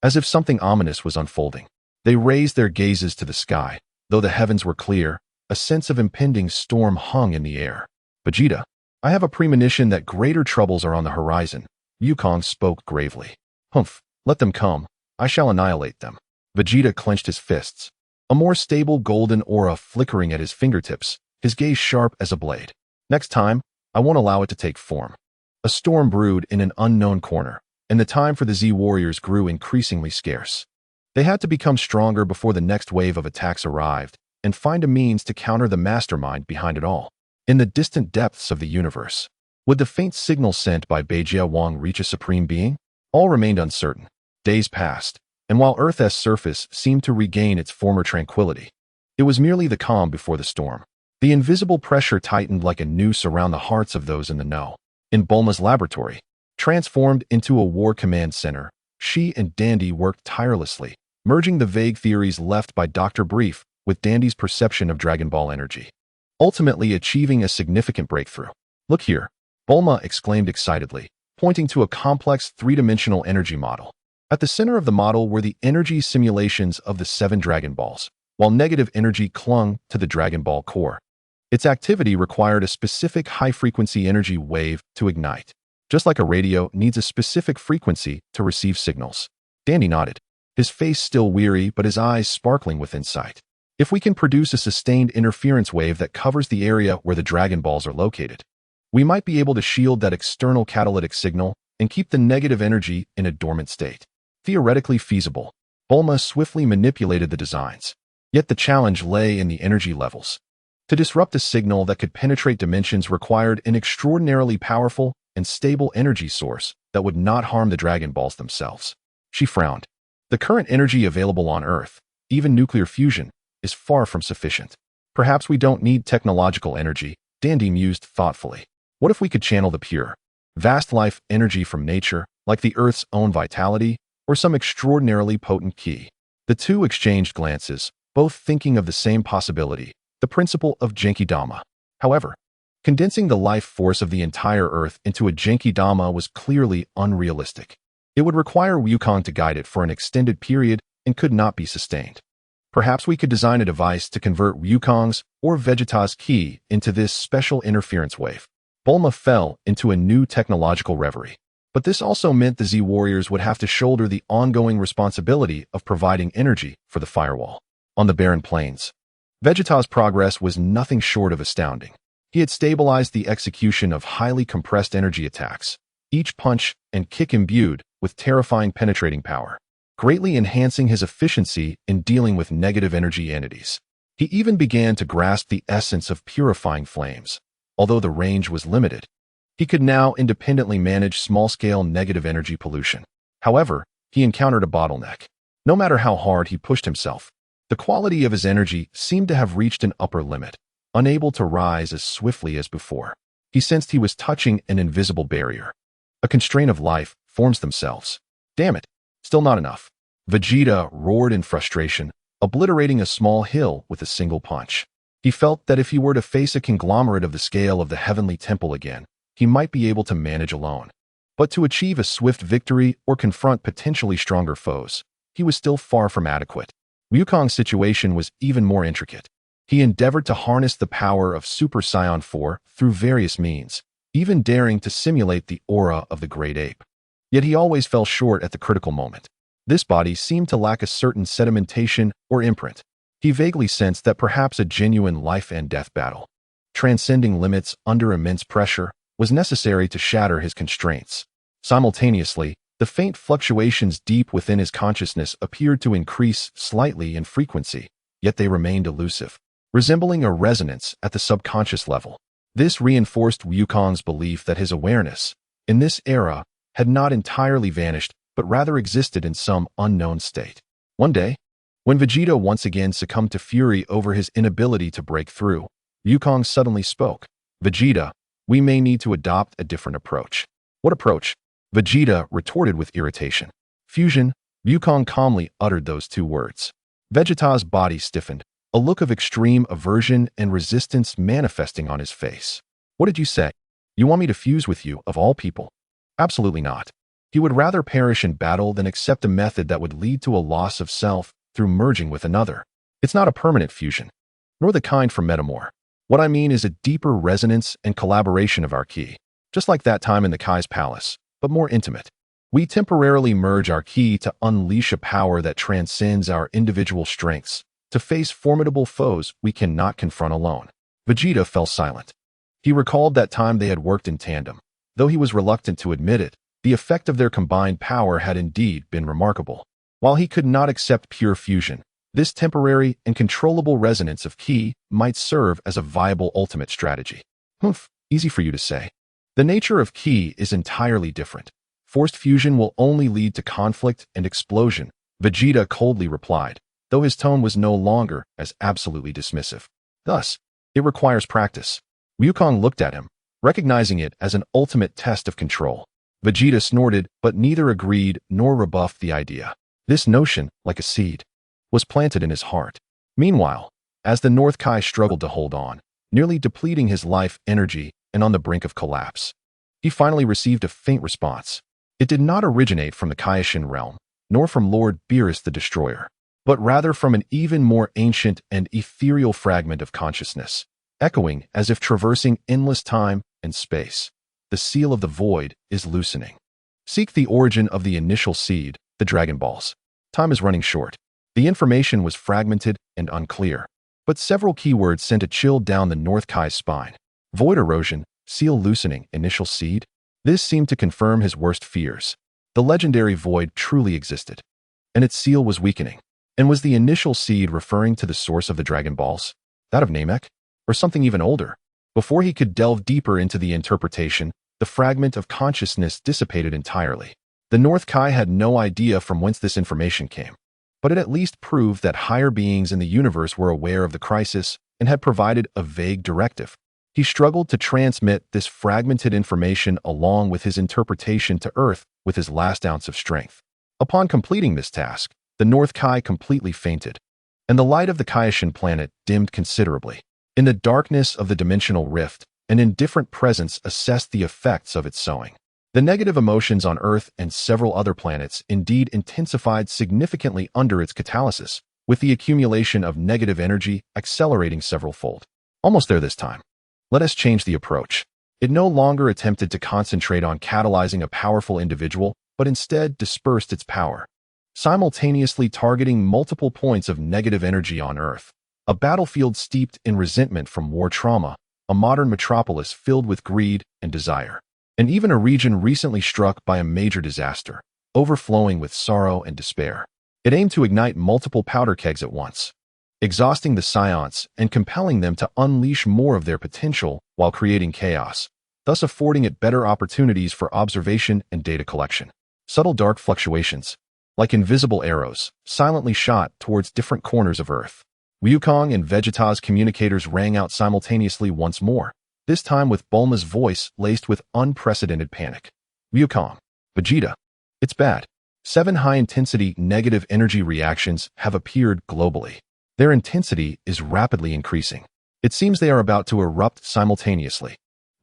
as if something ominous was unfolding. They raised their gazes to the sky. Though the heavens were clear, a sense of impending storm hung in the air. Vegeta, I have a premonition that greater troubles are on the horizon. Wukong spoke gravely. Humph, let them come. I shall annihilate them. Vegeta clenched his fists, a more stable golden aura flickering at his fingertips, his gaze sharp as a blade. Next time, I won't allow it to take form. A storm brewed in an unknown corner, and the time for the Z-Warriors grew increasingly scarce. They had to become stronger before the next wave of attacks arrived, and find a means to counter the mastermind behind it all. In the distant depths of the universe, would the faint signal sent by Beijia Wang reach a supreme being? All remained uncertain. Days passed, and while Earth's surface seemed to regain its former tranquility, it was merely the calm before the storm. The invisible pressure tightened like a noose around the hearts of those in the know. In Bulma's laboratory, transformed into a war command center, she and Dandy worked tirelessly, merging the vague theories left by Dr. Brief with Dandy's perception of Dragon Ball energy, ultimately achieving a significant breakthrough. Look here, Bulma exclaimed excitedly, pointing to a complex three-dimensional energy model. At the center of the model were the energy simulations of the 7 Dragon Balls, while negative energy clung to the Dragon Ball core. Its activity required a specific high-frequency energy wave to ignite, just like a radio needs a specific frequency to receive signals. Dandy nodded, his face still weary but his eyes sparkling with insight. If we can produce a sustained interference wave that covers the area where the Dragon Balls are located, we might be able to shield that external catalytic signal and keep the negative energy in a dormant state. Theoretically feasible, Bulma swiftly manipulated the designs. Yet the challenge lay in the energy levels. To disrupt a signal that could penetrate dimensions required an extraordinarily powerful and stable energy source that would not harm the Dragon Balls themselves. She frowned. The current energy available on Earth, even nuclear fusion, is far from sufficient. Perhaps we don't need technological energy, Dandy mused thoughtfully. What if we could channel the pure, vast life energy from nature, like the Earth's own vitality, or some extraordinarily potent key? The two exchanged glances, both thinking of the same possibility, the principle of Genki-Dama. However, condensing the life force of the entire Earth into a Genki-Dama was clearly unrealistic. It would require Wukong to guide it for an extended period and could not be sustained. Perhaps we could design a device to convert Wukong's or Vegeta's ki into this special interference wave. Bulma fell into a new technological reverie. But this also meant the Z-Warriors would have to shoulder the ongoing responsibility of providing energy for the firewall. On the barren plains, Vegeta's progress was nothing short of astounding. He had stabilized the execution of highly compressed energy attacks, each punch and kick imbued with terrifying penetrating power, greatly enhancing his efficiency in dealing with negative energy entities. He even began to grasp the essence of purifying flames. Although the range was limited, he could now independently manage small-scale negative energy pollution. However, he encountered a bottleneck. No matter how hard he pushed himself, the quality of his energy seemed to have reached an upper limit, unable to rise as swiftly as before. He sensed he was touching an invisible barrier. A constraint of life forms themselves. Damn it, still not enough. Vegeta roared in frustration, obliterating a small hill with a single punch. He felt that if he were to face a conglomerate of the scale of the Heavenly Temple again, he might be able to manage alone. But to achieve a swift victory or confront potentially stronger foes, he was still far from adequate. Wukong's situation was even more intricate. He endeavored to harness the power of Super Saiyan 4 through various means, even daring to simulate the aura of the great ape. Yet he always fell short at the critical moment. This body seemed to lack a certain sedimentation or imprint. He vaguely sensed that perhaps a genuine life-and-death battle, transcending limits under immense pressure, was necessary to shatter his constraints. Simultaneously, The faint fluctuations deep within his consciousness appeared to increase slightly in frequency, yet they remained elusive, resembling a resonance at the subconscious level. This reinforced Wukong's belief that his awareness, in this era, had not entirely vanished, but rather existed in some unknown state. One day, when Vegeta once again succumbed to fury over his inability to break through, Wukong suddenly spoke. "Vegeta, we may need to adopt a different approach." "What approach?" Vegeta retorted with irritation. "Fusion." Wukong calmly uttered those two words. Vegeta's body stiffened, a look of extreme aversion and resistance manifesting on his face. "What did you say? You want me to fuse with you, of all people?" "Absolutely not. He would rather perish in battle than accept a method that would lead to a loss of self through merging with another. It's not a permanent fusion, nor the kind from Metamor. What I mean is a deeper resonance and collaboration of our ki, just like that time in the Kai's palace, but more intimate. We temporarily merge our ki to unleash a power that transcends our individual strengths, to face formidable foes we cannot confront alone." Vegeta fell silent. He recalled that time they had worked in tandem. Though he was reluctant to admit it, the effect of their combined power had indeed been remarkable. While he could not accept pure fusion, this temporary and controllable resonance of ki might serve as a viable ultimate strategy. "Humph, easy for you to say. The nature of ki is entirely different. Forced fusion will only lead to conflict and explosion," Vegeta coldly replied, though his tone was no longer as absolutely dismissive. "Thus, it requires practice." Wukong looked at him, recognizing it as an ultimate test of control. Vegeta snorted, but neither agreed nor rebuffed the idea. This notion, like a seed, was planted in his heart. Meanwhile, as the North Kai struggled to hold on, nearly depleting his life energy and on the brink of collapse, he finally received a faint response. It did not originate from the Kaioshin realm, nor from Lord Beerus the Destroyer, but rather from an even more ancient and ethereal fragment of consciousness, echoing as if traversing endless time and space. The seal of the void is loosening. Seek the origin of the initial seed, the Dragon Balls. Time is running short. The information was fragmented and unclear, but several keywords sent a chill down the North Kai's spine. Void erosion, seal loosening, initial seed. This seemed to confirm his worst fears. The legendary void truly existed, and its seal was weakening. And was the initial seed referring to the source of the Dragon Balls? That of Namek? Or something even older? Before he could delve deeper into the interpretation, the fragment of consciousness dissipated entirely. The North Kai had no idea from whence this information came, but it at least proved that higher beings in the universe were aware of the crisis and had provided a vague directive. He struggled to transmit this fragmented information along with his interpretation to Earth with his last ounce of strength. Upon completing this task, the North Kai completely fainted, and the light of the Kaioshin planet dimmed considerably. In the darkness of the dimensional rift, an indifferent presence assessed the effects of its sowing. The negative emotions on Earth and several other planets indeed intensified significantly under its catalysis, with the accumulation of negative energy accelerating several-fold. Almost there this time. Let us change the approach. It no longer attempted to concentrate on catalyzing a powerful individual, but instead dispersed its power, simultaneously targeting multiple points of negative energy on Earth. A battlefield steeped in resentment from war trauma, a modern metropolis filled with greed and desire, and even a region recently struck by a major disaster, overflowing with sorrow and despair. It aimed to ignite multiple powder kegs at once, exhausting the Saiyans and compelling them to unleash more of their potential while creating chaos, thus affording it better opportunities for observation and data collection. Subtle dark fluctuations, like invisible arrows, silently shot towards different corners of Earth. Wukong and Vegeta's communicators rang out simultaneously once more, this time with Bulma's voice laced with unprecedented panic. "Wukong, Vegeta, it's bad. 7 high-intensity negative energy reactions have appeared globally. Their intensity is rapidly increasing. It seems they are about to erupt simultaneously."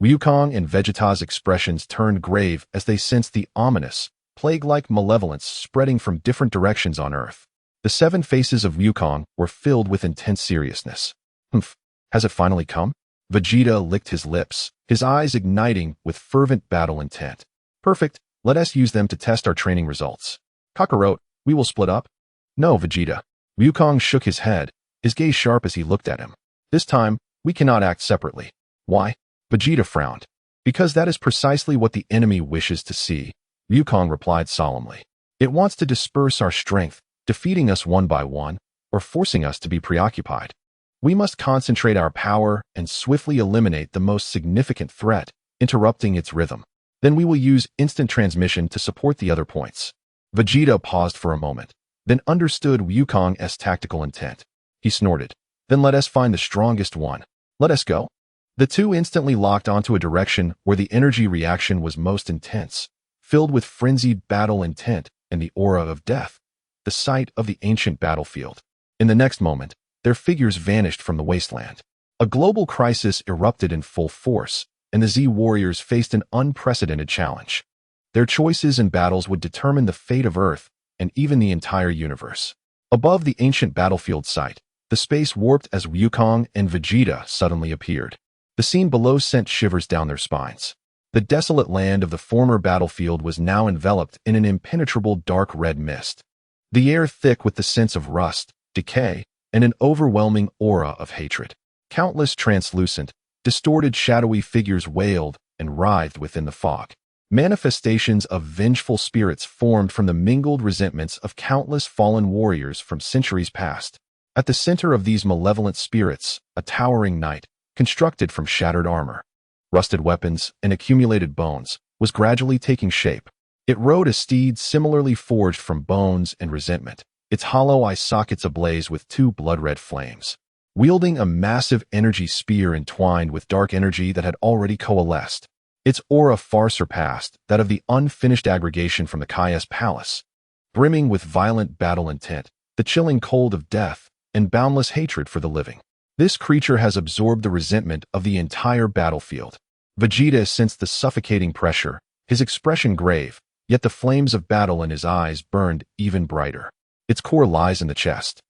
Wukong and Vegeta's expressions turned grave as they sensed the ominous, plague-like malevolence spreading from different directions on Earth. The 7 faces of Wukong were filled with intense seriousness. "Humph, has it finally come?" Vegeta licked his lips, his eyes igniting with fervent battle intent. "Perfect, let us use them to test our training results. Kakarot, we will split up?" "No, Vegeta." Wukong shook his head, his gaze sharp as he looked at him. "This time, we cannot act separately." "Why?" Vegeta frowned. "Because that is precisely what the enemy wishes to see. Wukong replied solemnly. It wants to disperse our strength, defeating us one by one, or forcing us to be preoccupied. We must concentrate our power and swiftly eliminate the most significant threat, interrupting its rhythm. Then we will use instant transmission to support the other points. Vegeta paused for a moment, then understood Wukong's tactical intent. He snorted. Then let us find the strongest one. Let us go. The two instantly locked onto a direction where the energy reaction was most intense, filled with frenzied battle intent and the aura of death, the site of the ancient battlefield. In the next moment, their figures vanished from the wasteland. A global crisis erupted in full force, and the Z warriors faced an unprecedented challenge. Their choices and battles would determine the fate of Earth and even the entire universe. Above the ancient battlefield site, the space warped as Wukong and Vegeta suddenly appeared. The scene below sent shivers down their spines. The desolate land of the former battlefield was now enveloped in an impenetrable dark red mist. The air thick with the sense of rust, decay, and an overwhelming aura of hatred. Countless translucent, distorted shadowy figures wailed and writhed within the fog. Manifestations of vengeful spirits formed from the mingled resentments of countless fallen warriors from centuries past. At the center of these malevolent spirits, a towering knight, constructed from shattered armor, rusted weapons, and accumulated bones, was gradually taking shape. It rode a steed similarly forged from bones and resentment, its hollow eye sockets ablaze with two blood-red flames. Wielding a massive energy spear entwined with dark energy that had already coalesced, its aura far surpassed that of the unfinished aggregation from the Kaya's palace. Brimming with violent battle intent, the chilling cold of death, and boundless hatred for the living. This creature has absorbed the resentment of the entire battlefield. Vegeta sensed the suffocating pressure, his expression grave, yet the flames of battle in his eyes burned even brighter. Its core lies in the chest,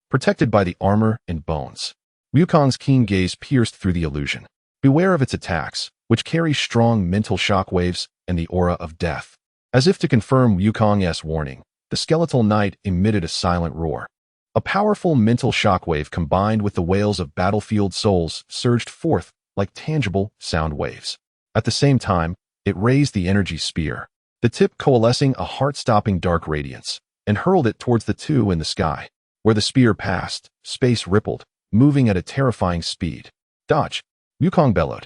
protected by the armor and bones. Wukong's keen gaze pierced through the illusion. Beware of its attacks, which carry strong mental shockwaves and the aura of death. As if to confirm Wukong's warning, the skeletal knight emitted a silent roar. A powerful mental shockwave combined with the wails of battlefield souls surged forth like tangible sound waves. At the same time, it raised the energy spear, the tip coalescing a heart-stopping dark radiance, and hurled it towards the two in the sky. Where the spear passed, space rippled, moving at a terrifying speed. Dodge! Wukong bellowed,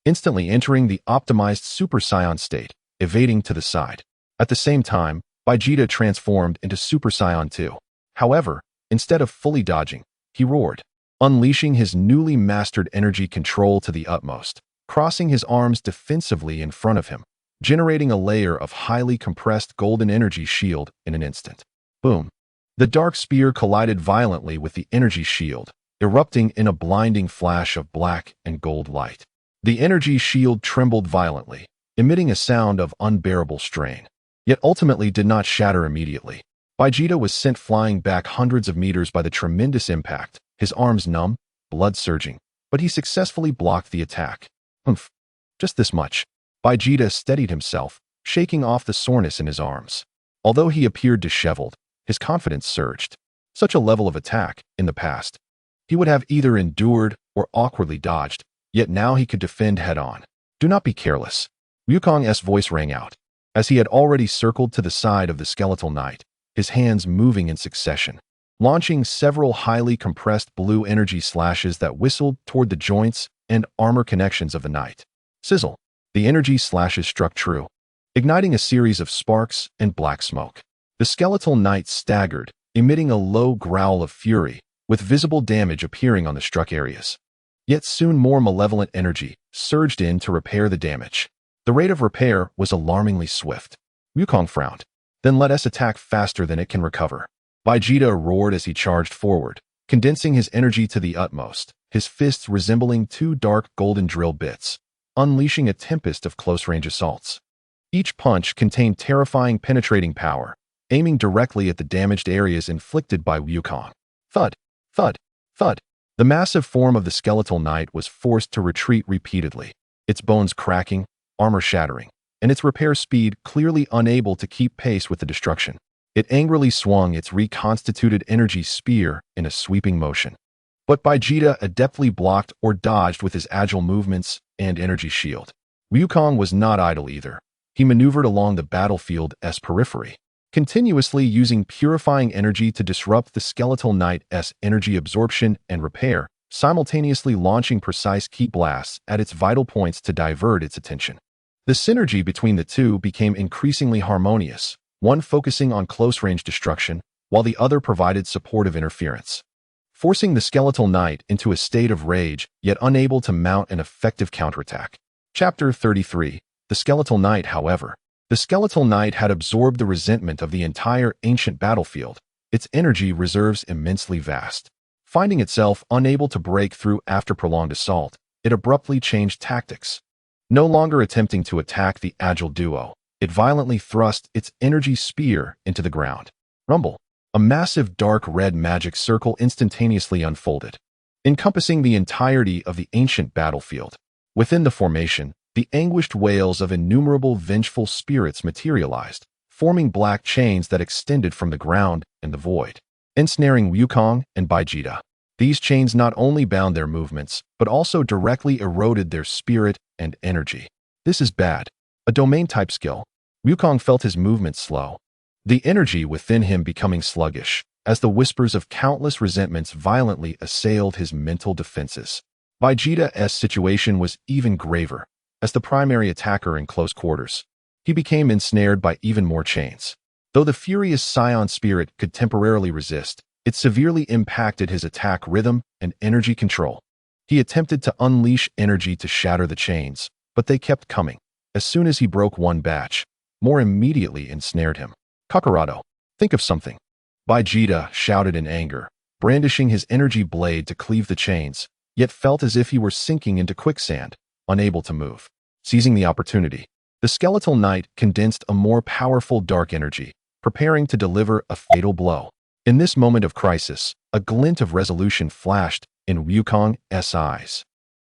instantly entering the optimized Super Saiyan state, evading to the side. At the same time, Vegeta transformed into Super Saiyan 2. However, instead of fully dodging, he roared, unleashing his newly mastered energy control to the utmost, crossing his arms defensively in front of him, generating a layer of highly compressed golden energy shield in an instant. Boom! The dark spear collided violently with the energy shield, erupting in a blinding flash of black and gold light. The energy shield trembled violently, emitting a sound of unbearable strain, yet ultimately did not shatter immediately. Vegeta was sent flying back hundreds of meters by the tremendous impact, his arms numb, blood surging, but he successfully blocked the attack. Humph! Just this much. Vegeta steadied himself, shaking off the soreness in his arms. Although he appeared disheveled, his confidence surged. Such a level of attack, in the past, he would have either endured or awkwardly dodged, yet now he could defend head-on. Do not be careless. Wukong's voice rang out, as he had already circled to the side of the skeletal knight, his hands moving in succession, launching several highly compressed blue energy slashes that whistled toward the joints and armor connections of the knight. Sizzle! The energy slashes struck true, igniting a series of sparks and black smoke. The skeletal knight staggered, emitting a low growl of fury, with visible damage appearing on the struck areas. Yet soon more malevolent energy surged in to repair the damage. The rate of repair was alarmingly swift. Wukong frowned. Then let us attack faster than it can recover. Vegeta roared as he charged forward, condensing his energy to the utmost, his fists resembling two dark golden drill bits, unleashing a tempest of close-range assaults. Each punch contained terrifying penetrating power, aiming directly at the damaged areas inflicted by Wukong. Thud! Thud! Thud! The massive form of the skeletal knight was forced to retreat repeatedly, its bones cracking, armor shattering, and its repair speed clearly unable to keep pace with the destruction. It angrily swung its reconstituted energy spear in a sweeping motion. But Vegeta adeptly blocked or dodged with his agile movements and energy shield. Wukong was not idle either. He maneuvered along the battlefield's periphery, continuously using purifying energy to disrupt the skeletal knight's energy absorption and repair, simultaneously launching precise ki blasts at its vital points to divert its attention. The synergy between the two became increasingly harmonious, one focusing on close-range destruction, while the other provided supportive interference, forcing the skeletal knight into a state of rage, yet unable to mount an effective counterattack. Chapter 33. The Skeletal Knight, however. The Skeletal Knight had absorbed the resentment of the entire ancient battlefield, its energy reserves immensely vast. Finding itself unable to break through after prolonged assault, it abruptly changed tactics. No longer attempting to attack the agile duo, it violently thrust its energy spear into the ground. Rumble. A massive dark red magic circle instantaneously unfolded, encompassing the entirety of the ancient battlefield. Within the formation, the anguished wails of innumerable vengeful spirits materialized, forming black chains that extended from the ground and the void, ensnaring Wukong and Vegeta. These chains not only bound their movements, but also directly eroded their spirit and energy. This is bad. A domain-type skill. Wukong felt his movements slow, the energy within him becoming sluggish, as the whispers of countless resentments violently assailed his mental defenses. Vegeta's situation was even graver. As the primary attacker in close quarters, he became ensnared by even more chains. Though the furious Saiyan spirit could temporarily resist, it severely impacted his attack rhythm and energy control. He attempted to unleash energy to shatter the chains, but they kept coming. As soon as he broke one batch, more immediately ensnared him. Kakarado, think of something. Vegeta shouted in anger, brandishing his energy blade to cleave the chains, yet felt as if he were sinking into quicksand, unable to move. Seizing the opportunity, the Skeletal Knight condensed a more powerful dark energy, preparing to deliver a fatal blow. In this moment of crisis, a glint of resolution flashed in Wukong's eyes.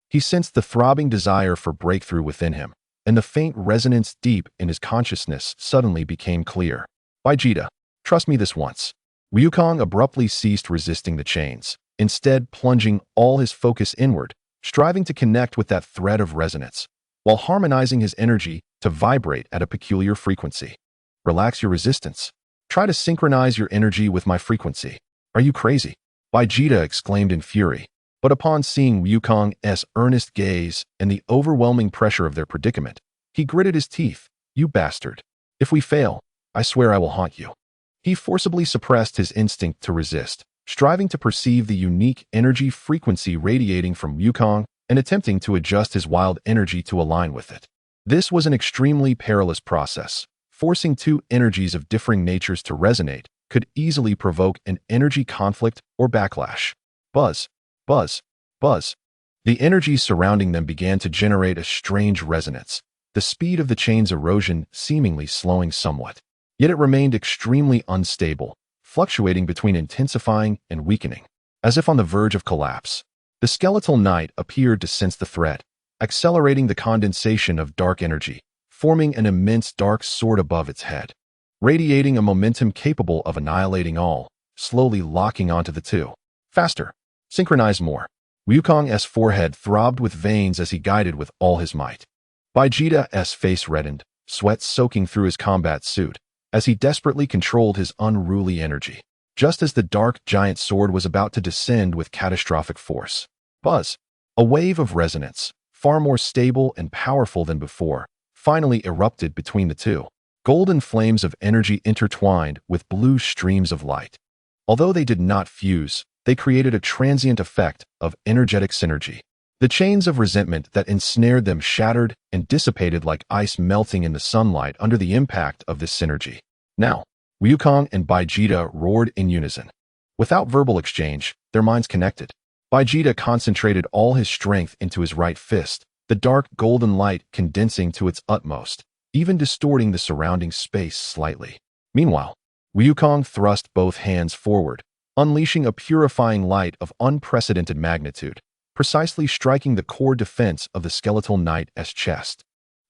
He sensed the throbbing desire for breakthrough within him, and the faint resonance deep in his consciousness suddenly became clear. Vegeta, trust me this once. Wukong abruptly ceased resisting the chains, instead plunging all his focus inward, striving to connect with that thread of resonance, while harmonizing his energy to vibrate at a peculiar frequency. Relax your resistance. Try to synchronize your energy with my frequency. Are you crazy? Vegeta exclaimed in fury, but upon seeing Wukong's earnest gaze and the overwhelming pressure of their predicament, he gritted his teeth. You bastard. If we fail, I swear I will haunt you. He forcibly suppressed his instinct to resist, striving to perceive the unique energy frequency radiating from Wukong and attempting to adjust his wild energy to align with it. This was an extremely perilous process. Forcing two energies of differing natures to resonate could easily provoke an energy conflict or backlash. Buzz, buzz, buzz. The energy surrounding them began to generate a strange resonance, the speed of the chain's erosion seemingly slowing somewhat. Yet it remained extremely unstable, fluctuating between intensifying and weakening. As if on the verge of collapse, the Skeletal Knight appeared to sense the threat, accelerating the condensation of dark energy, forming an immense dark sword above its head, radiating a momentum capable of annihilating all, slowly locking onto the two. Faster. Synchronize more. Wukong's forehead throbbed with veins as he guided with all his might. Vegeta's face reddened, sweat soaking through his combat suit, as he desperately controlled his unruly energy, just as the dark giant sword was about to descend with catastrophic force. Buzz. A wave of resonance, far more stable and powerful than before, finally erupted between the two. Golden flames of energy intertwined with blue streams of light. Although they did not fuse, they created a transient effect of energetic synergy. The chains of resentment that ensnared them shattered and dissipated like ice melting in the sunlight under the impact of this synergy. Now, Wukong and Vegeta roared in unison. Without verbal exchange, their minds connected. Vegeta concentrated all his strength into his right fist, the dark golden light condensing to its utmost, even distorting the surrounding space slightly. Meanwhile, Wukong thrust both hands forward, unleashing a purifying light of unprecedented magnitude, precisely striking the core defense of the Skeletal Knight's chest.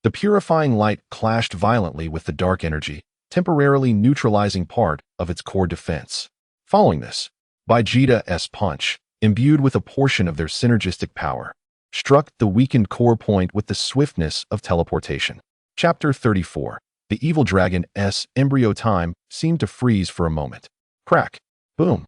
The purifying light clashed violently with the dark energy, temporarily neutralizing part of its core defense. Following this, Vegeta's punch, imbued with a portion of their synergistic power, struck the weakened core point with the swiftness of teleportation. Chapter 34. The evil dragon's embryo time seemed to freeze for a moment. Crack. Boom.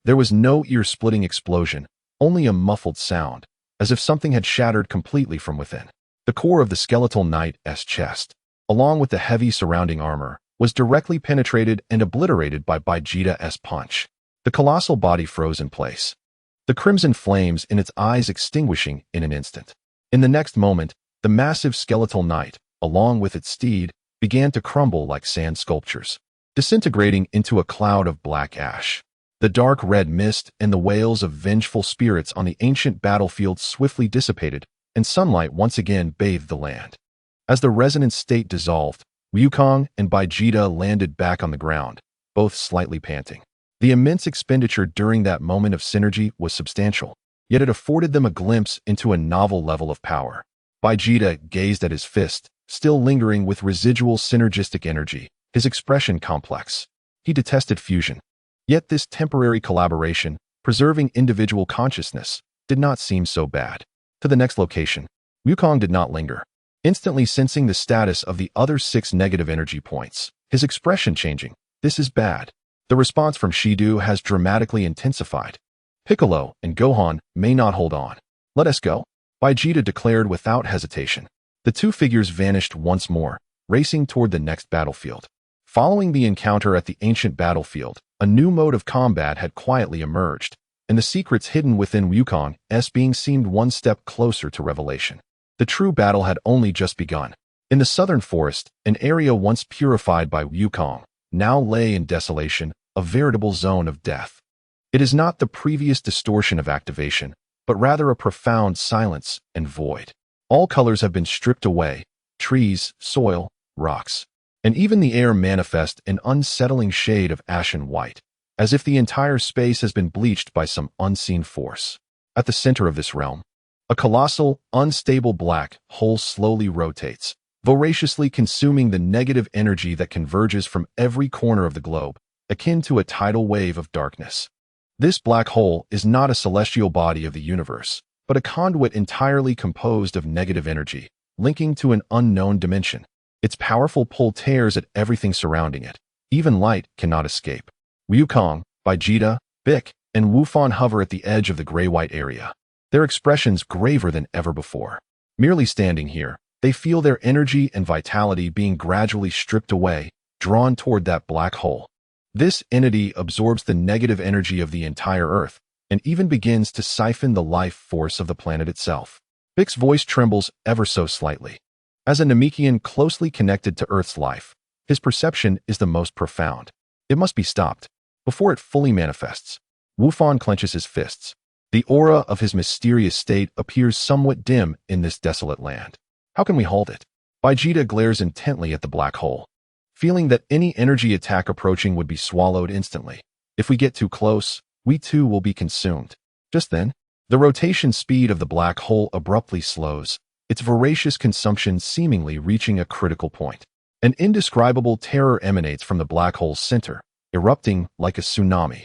There was no ear-splitting explosion, only a muffled sound, as if something had shattered completely from within. The core of the skeletal knight's chest, along with the heavy surrounding armor, was directly penetrated and obliterated by Vegeta's punch. The colossal body froze in place, the crimson flames in its eyes extinguishing in an instant. In the next moment, the massive skeletal knight, along with its steed, began to crumble like sand sculptures, disintegrating into a cloud of black ash. The dark red mist and the wails of vengeful spirits on the ancient battlefield swiftly dissipated, and sunlight once again bathed the land. As the resonant state dissolved, Wukong and Vegeta landed back on the ground, both slightly panting. The immense expenditure during that moment of synergy was substantial, yet it afforded them a glimpse into a novel level of power. Vegeta gazed at his fist, still lingering with residual synergistic energy, his expression complex. He detested fusion. Yet this temporary collaboration, preserving individual consciousness, did not seem so bad. To the next location, Wukong did not linger. Instantly sensing the status of the other 6 negative energy points, his expression changing. This is bad. The response from Shidu has dramatically intensified. Piccolo and Gohan may not hold on. Let us go, Vegeta declared without hesitation. The two figures vanished once more, racing toward the next battlefield. Following the encounter at the ancient battlefield, a new mode of combat had quietly emerged, and the secrets hidden within Wukong's being seemed one step closer to revelation. The true battle had only just begun. In the southern forest, an area once purified by Wukong now lay in desolation, a veritable zone of death. It is not the previous distortion of activation, but rather a profound silence and void. All colors have been stripped away, trees, soil, rocks, and even the air manifest an unsettling shade of ashen white, as if the entire space has been bleached by some unseen force. At the center of this realm, a colossal, unstable black hole slowly rotates, voraciously consuming the negative energy that converges from every corner of the globe, akin to a tidal wave of darkness. This black hole is not a celestial body of the universe, but a conduit entirely composed of negative energy, linking to an unknown dimension. Its powerful pull tears at everything surrounding it. Even light cannot escape. Wukong, Vegeta, Bic, and Wufan hover at the edge of the gray-white area, their expressions graver than ever before. Merely standing here, they feel their energy and vitality being gradually stripped away, drawn toward that black hole. This entity absorbs the negative energy of the entire Earth, and even begins to siphon the life force of the planet itself. Bic's voice trembles ever so slightly. As a Namekian closely connected to Earth's life, his perception is the most profound. It must be stopped, before it fully manifests. Wufan clenches his fists. The aura of his mysterious state appears somewhat dim in this desolate land. How can we halt it? Vegeta glares intently at the black hole, feeling that any energy attack approaching would be swallowed instantly. If we get too close, we too will be consumed. Just then, the rotation speed of the black hole abruptly slows, its voracious consumption seemingly reaching a critical point. An indescribable terror emanates from the black hole's center, erupting like a tsunami.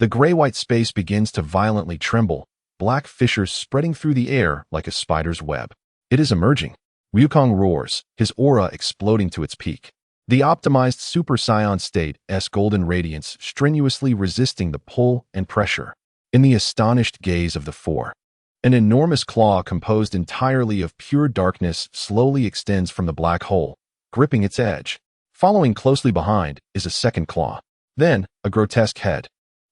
The gray-white space begins to violently tremble, black fissures spreading through the air like a spider's web. It is emerging. Wukong roars, his aura exploding to its peak. The optimized Super Saiyan state's golden radiance strenuously resisting the pull and pressure. In the astonished gaze of the four, an enormous claw composed entirely of pure darkness slowly extends from the black hole, gripping its edge. Following closely behind is a second claw. Then, a grotesque head,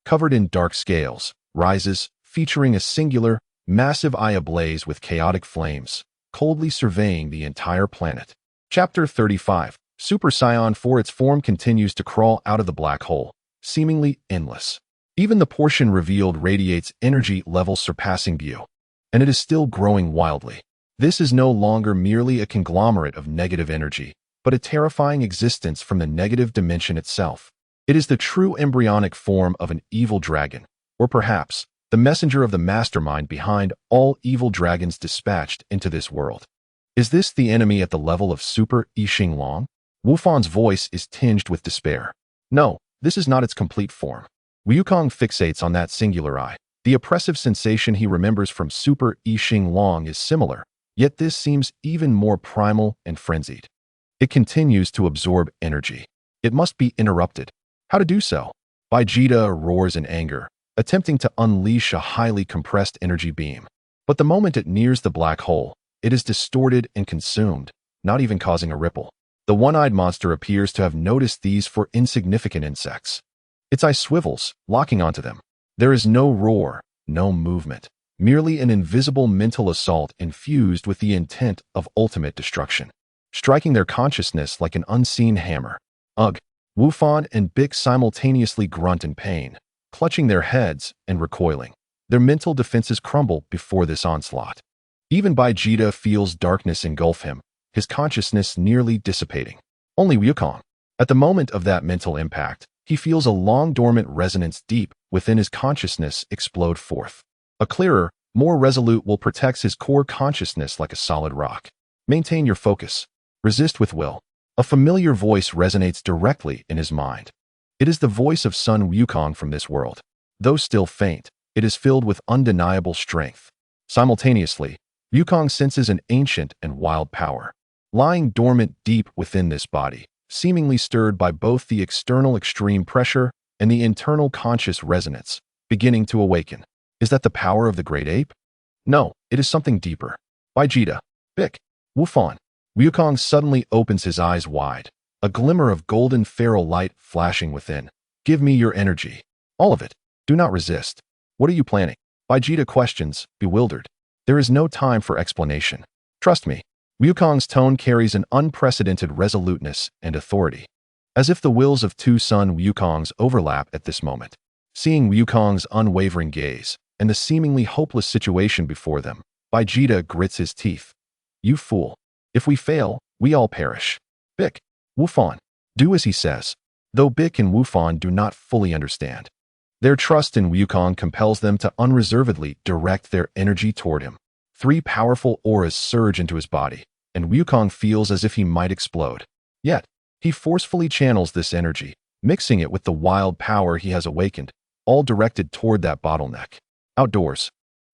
covered in dark scales, rises, featuring a singular, massive eye ablaze with chaotic flames, coldly surveying the entire planet. Chapter 35. Super Saiyan 4. Its form continues to crawl out of the black hole, seemingly endless. Even the portion revealed radiates energy levels surpassing view, and it is still growing wildly. This is no longer merely a conglomerate of negative energy, but a terrifying existence from the negative dimension itself. It is the true embryonic form of an evil dragon, or perhaps the messenger of the mastermind behind all evil dragons dispatched into this world. Is this the enemy at the level of Super Saiyan? Wufan's voice is tinged with despair. No, this is not its complete form. Wukong fixates on that singular eye. The oppressive sensation he remembers from Super Saiyan is similar, yet this seems even more primal and frenzied. It continues to absorb energy. It must be interrupted. How to do so? Vegeta roars in anger, attempting to unleash a highly compressed energy beam. But the moment it nears the black hole, it is distorted and consumed, not even causing a ripple. The one-eyed monster appears to have noticed these for insignificant insects. Its eye swivels, locking onto them. There is no roar, no movement, merely an invisible mental assault infused with the intent of ultimate destruction, striking their consciousness like an unseen hammer. Ugh! Wufan and Bick simultaneously grunt in pain, clutching their heads and recoiling. Their mental defenses crumble before this onslaught. Even Vegeta feels darkness engulf him, his consciousness nearly dissipating. Only Wukong. At the moment of that mental impact, he feels a long-dormant resonance deep within his consciousness explode forth. A clearer, more resolute will protects his core consciousness like a solid rock. Maintain your focus. Resist with will. A familiar voice resonates directly in his mind. It is the voice of Sun Wukong from this world. Though still faint, it is filled with undeniable strength. Simultaneously, Wukong senses an ancient and wild power, lying dormant deep within this body, seemingly stirred by both the external extreme pressure and the internal conscious resonance, beginning to awaken. Is that the power of the great ape? No, it is something deeper. Vegeta, Bick, Wufan. Wukong suddenly opens his eyes wide, a glimmer of golden feral light flashing within. Give me your energy. All of it. Do not resist. What are you planning? Vegeta questions, bewildered. There is no time for explanation. Trust me. Wukong's tone carries an unprecedented resoluteness and authority, as if the wills of two Sun Wukongs overlap at this moment. Seeing Wukong's unwavering gaze and the seemingly hopeless situation before them, Vegeta grits his teeth. You fool. If we fail, we all perish. Bick, Wufan, do as he says, though Bick and Wufan do not fully understand. Their trust in Wukong compels them to unreservedly direct their energy toward him. 3 powerful auras surge into his body, and Wukong feels as if he might explode. Yet, he forcefully channels this energy, mixing it with the wild power he has awakened, all directed toward that bottleneck. Outdoors.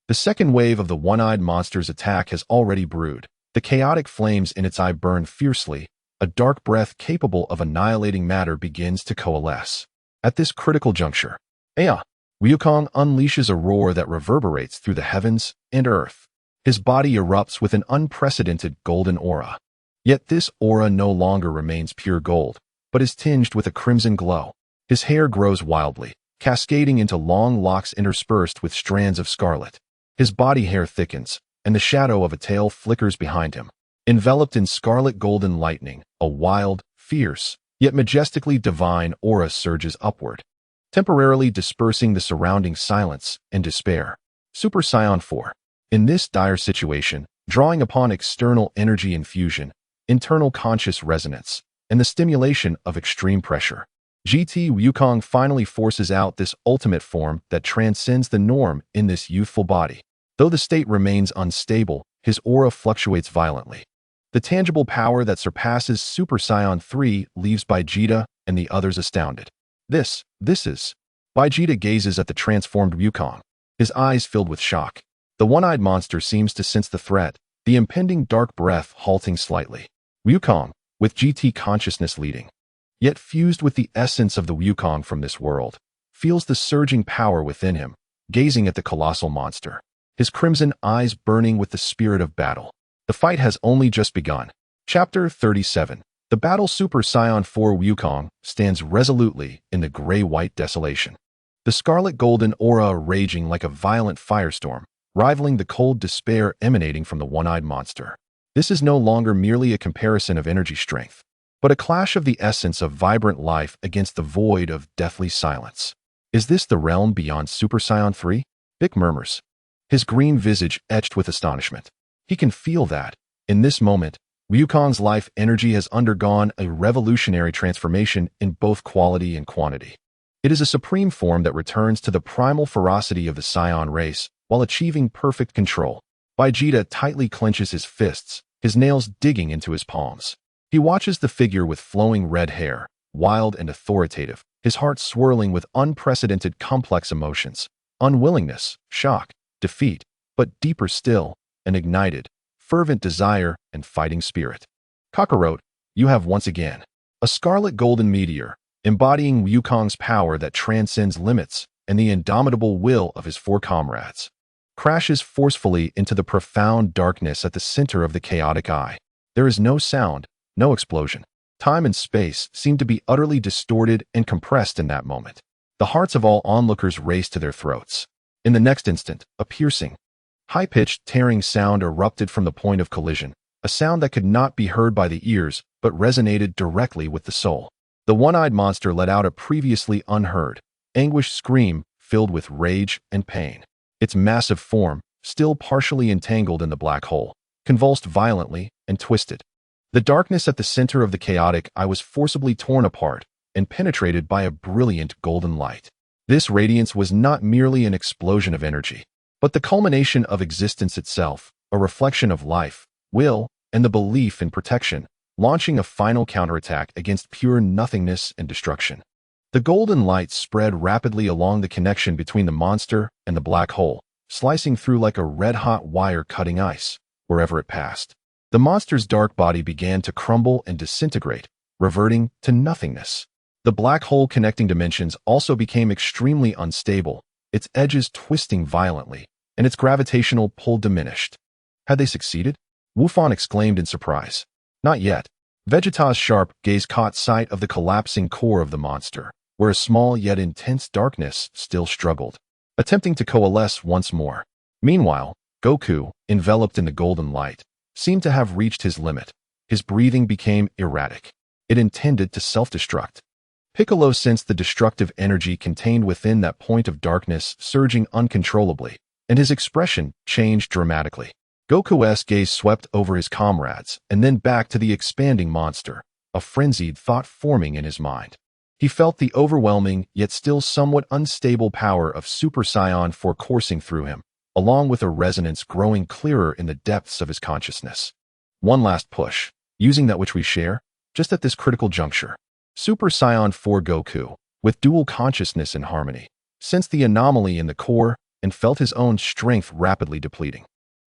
The second wave of the one-eyed monster's attack has already brewed. The chaotic flames in its eye burn fiercely. A dark breath capable of annihilating matter begins to coalesce. At this critical juncture, Wukong unleashes a roar that reverberates through the heavens and earth. His body erupts with an unprecedented golden aura. Yet this aura no longer remains pure gold, but is tinged with a crimson glow. His hair grows wildly, cascading into long locks interspersed with strands of scarlet. His body hair thickens, and the shadow of a tail flickers behind him. Enveloped in scarlet golden lightning, a wild, fierce, yet majestically divine aura surges upward, temporarily dispersing the surrounding silence and despair. Super Saiyan 4. In this dire situation, drawing upon external energy infusion, internal conscious resonance, and the stimulation of extreme pressure, GT Wukong finally forces out this ultimate form that transcends the norm in this youthful body. Though the state remains unstable, his aura fluctuates violently. The tangible power that surpasses Super Saiyan 3 leaves Vegeta and the others astounded. This is... Vegeta gazes at the transformed Wukong, his eyes filled with shock. The one-eyed monster seems to sense the threat, the impending dark breath halting slightly. Wukong, with GT consciousness leading, yet fused with the essence of the Wukong from this world, feels the surging power within him, gazing at the colossal monster, his crimson eyes burning with the spirit of battle. The fight has only just begun. Chapter 37. The battle. Super Saiyan 4 Wukong stands resolutely in the gray-white desolation. The scarlet golden aura raging like a violent firestorm, rivaling the cold despair emanating from the one-eyed monster. This is no longer merely a comparison of energy strength, but a clash of the essence of vibrant life against the void of deathly silence. Is this the realm beyond Super Saiyan 3? Bick murmurs, his green visage etched with astonishment. He can feel that, in this moment, Wukong's life energy has undergone a revolutionary transformation in both quality and quantity. It is a supreme form that returns to the primal ferocity of the Saiyan race while achieving perfect control. Vegeta tightly clenches his fists, his nails digging into his palms. He watches the figure with flowing red hair, wild and authoritative, his heart swirling with unprecedented complex emotions, unwillingness, shock, defeat, but deeper still, an ignited, fervent desire and fighting spirit. Kakarot, you have once again. A scarlet golden meteor, embodying Wukong's power that transcends limits and the indomitable will of his four comrades, crashes forcefully into the profound darkness at the center of the chaotic eye. There is no sound, no explosion. Time and space seem to be utterly distorted and compressed in that moment. The hearts of all onlookers race to their throats. In the next instant, a piercing, high-pitched, tearing sound erupted from the point of collision, a sound that could not be heard by the ears but resonated directly with the soul. The one-eyed monster let out a previously unheard, anguished scream filled with rage and pain. Its massive form, still partially entangled in the black hole, convulsed violently and twisted. The darkness at the center of the chaotic eye was forcibly torn apart and penetrated by a brilliant golden light. This radiance was not merely an explosion of energy, but the culmination of existence itself, a reflection of life, will, and the belief in protection, launching a final counterattack against pure nothingness and destruction. The golden light spread rapidly along the connection between the monster and the black hole, slicing through like a red-hot wire cutting ice, wherever it passed. The monster's dark body began to crumble and disintegrate, reverting to nothingness. The black hole connecting dimensions also became extremely unstable, its edges twisting violently, and its gravitational pull diminished. Had they succeeded? Wufan exclaimed in surprise. Not yet. Vegeta's sharp gaze caught sight of the collapsing core of the monster, where a small yet intense darkness still struggled, attempting to coalesce once more. Meanwhile, Goku, enveloped in the golden light, seemed to have reached his limit. His breathing became erratic. It intended to self-destruct. Piccolo sensed the destructive energy contained within that point of darkness surging uncontrollably, and his expression changed dramatically. Goku's gaze swept over his comrades and then back to the expanding monster, a frenzied thought forming in his mind. He felt the overwhelming yet still somewhat unstable power of Super Saiyan 4 coursing through him, along with a resonance growing clearer in the depths of his consciousness. One last push, using that which we share, just at this critical juncture. Super Saiyan 4 Goku, with dual consciousness in harmony, sensed the anomaly in the core and felt his own strength rapidly depleting.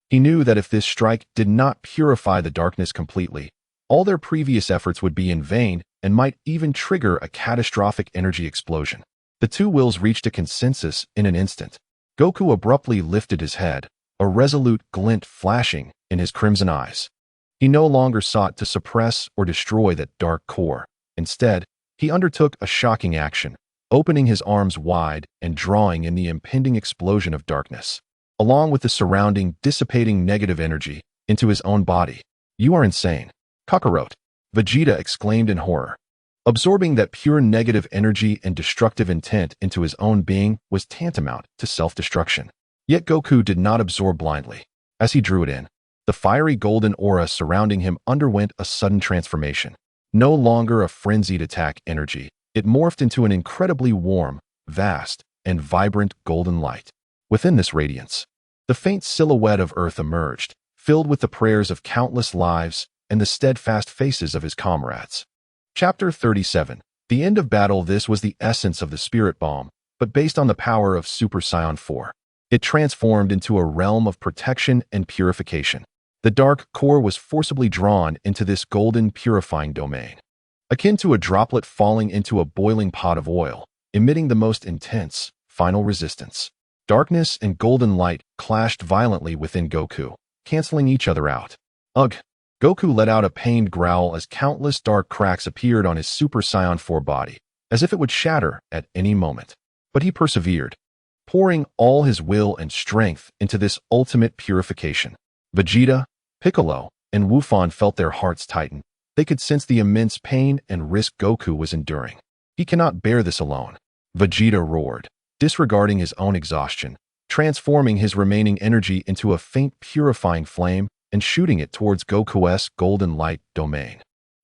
He knew that if this strike did not purify the darkness completely, all their previous efforts would be in vain and might even trigger a catastrophic energy explosion. The two wills reached a consensus in an instant. Goku abruptly lifted his head, a resolute glint flashing in his crimson eyes. He no longer sought to suppress or destroy that dark core. Instead, he undertook a shocking action, opening his arms wide and drawing in the impending explosion of darkness, along with the surrounding, dissipating negative energy, into his own body. "You are insane, Kakarot," Vegeta exclaimed in horror. Absorbing that pure negative energy and destructive intent into his own being was tantamount to self-destruction. Yet Goku did not absorb blindly. As he drew it in, the fiery golden aura surrounding him underwent a sudden transformation. No longer a frenzied attack energy, it morphed into an incredibly warm, vast, and vibrant golden light. Within this radiance, the faint silhouette of Earth emerged, filled with the prayers of countless lives and the steadfast faces of his comrades. Chapter 37. The end of battle. This was the essence of the Spirit Bomb, but based on the power of Super Saiyan 4. It transformed into a realm of protection and purification. The dark core was forcibly drawn into this golden purifying domain, akin to a droplet falling into a boiling pot of oil, emitting the most intense, final resistance. Darkness and golden light clashed violently within Goku, canceling each other out. Ugh! Goku let out a pained growl as countless dark cracks appeared on his Super Saiyan 4 body, as if it would shatter at any moment. But he persevered, pouring all his will and strength into this ultimate purification. Vegeta, Piccolo, and Wufan felt their hearts tighten. They could sense the immense pain and risk Goku was enduring. He cannot bear this alone. Vegeta roared, disregarding his own exhaustion, transforming his remaining energy into a faint purifying flame and shooting it towards Goku's golden light domain.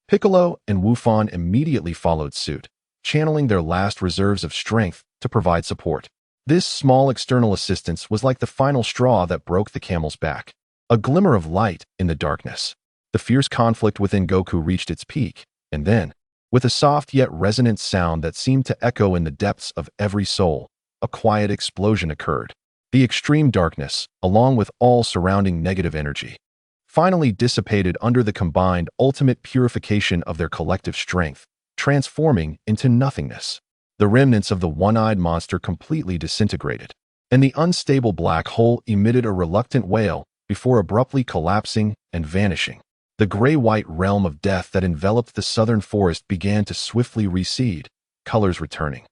Piccolo and Wufan immediately followed suit, channeling their last reserves of strength to provide support. This small external assistance was like the final straw that broke the camel's back. A glimmer of light in the darkness. The fierce conflict within Goku reached its peak, and then, with a soft yet resonant sound that seemed to echo in the depths of every soul, a quiet explosion occurred. The extreme darkness, along with all surrounding negative energy, finally dissipated under the combined ultimate purification of their collective strength, transforming into nothingness. The remnants of the one-eyed monster completely disintegrated, and the unstable black hole emitted a reluctant wail before abruptly collapsing and vanishing. The gray-white realm of death that enveloped the southern forest began to swiftly recede, colors returning,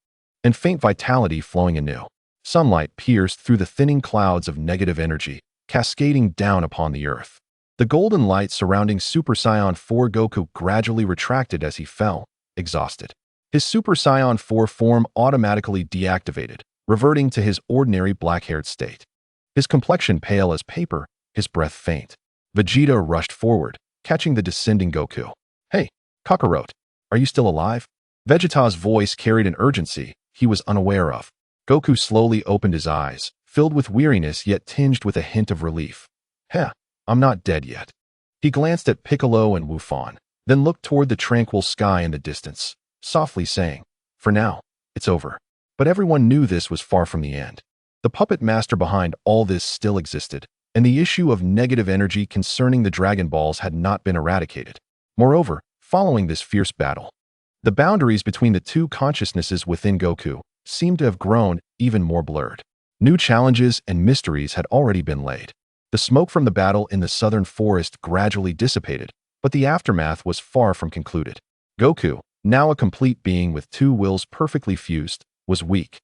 and faint vitality flowing anew. Sunlight pierced through the thinning clouds of negative energy, cascading down upon the earth. The golden light surrounding Super Saiyan 4 Goku gradually retracted as he fell, exhausted. His Super Saiyan 4 form automatically deactivated, reverting to his ordinary black-haired state. His complexion pale as paper, his breath faint. Vegeta rushed forward, catching the descending Goku. "Hey, Kakarot, are you still alive?" Vegeta's voice carried an urgency he was unaware of. Goku slowly opened his eyes, filled with weariness yet tinged with a hint of relief. "Heh, I'm not dead yet." He glanced at Piccolo and Wufan, then looked toward the tranquil sky in the distance, softly saying, "For now, it's over." But everyone knew this was far from the end. The puppet master behind all this still existed, and the issue of negative energy concerning the Dragon Balls had not been eradicated. Moreover, following this fierce battle, the boundaries between the two consciousnesses within Goku seemed to have grown even more blurred. New challenges and mysteries had already been laid. The smoke from the battle in the southern forest gradually dissipated, but the aftermath was far from concluded. Goku, now a complete being with two wills perfectly fused, was weak.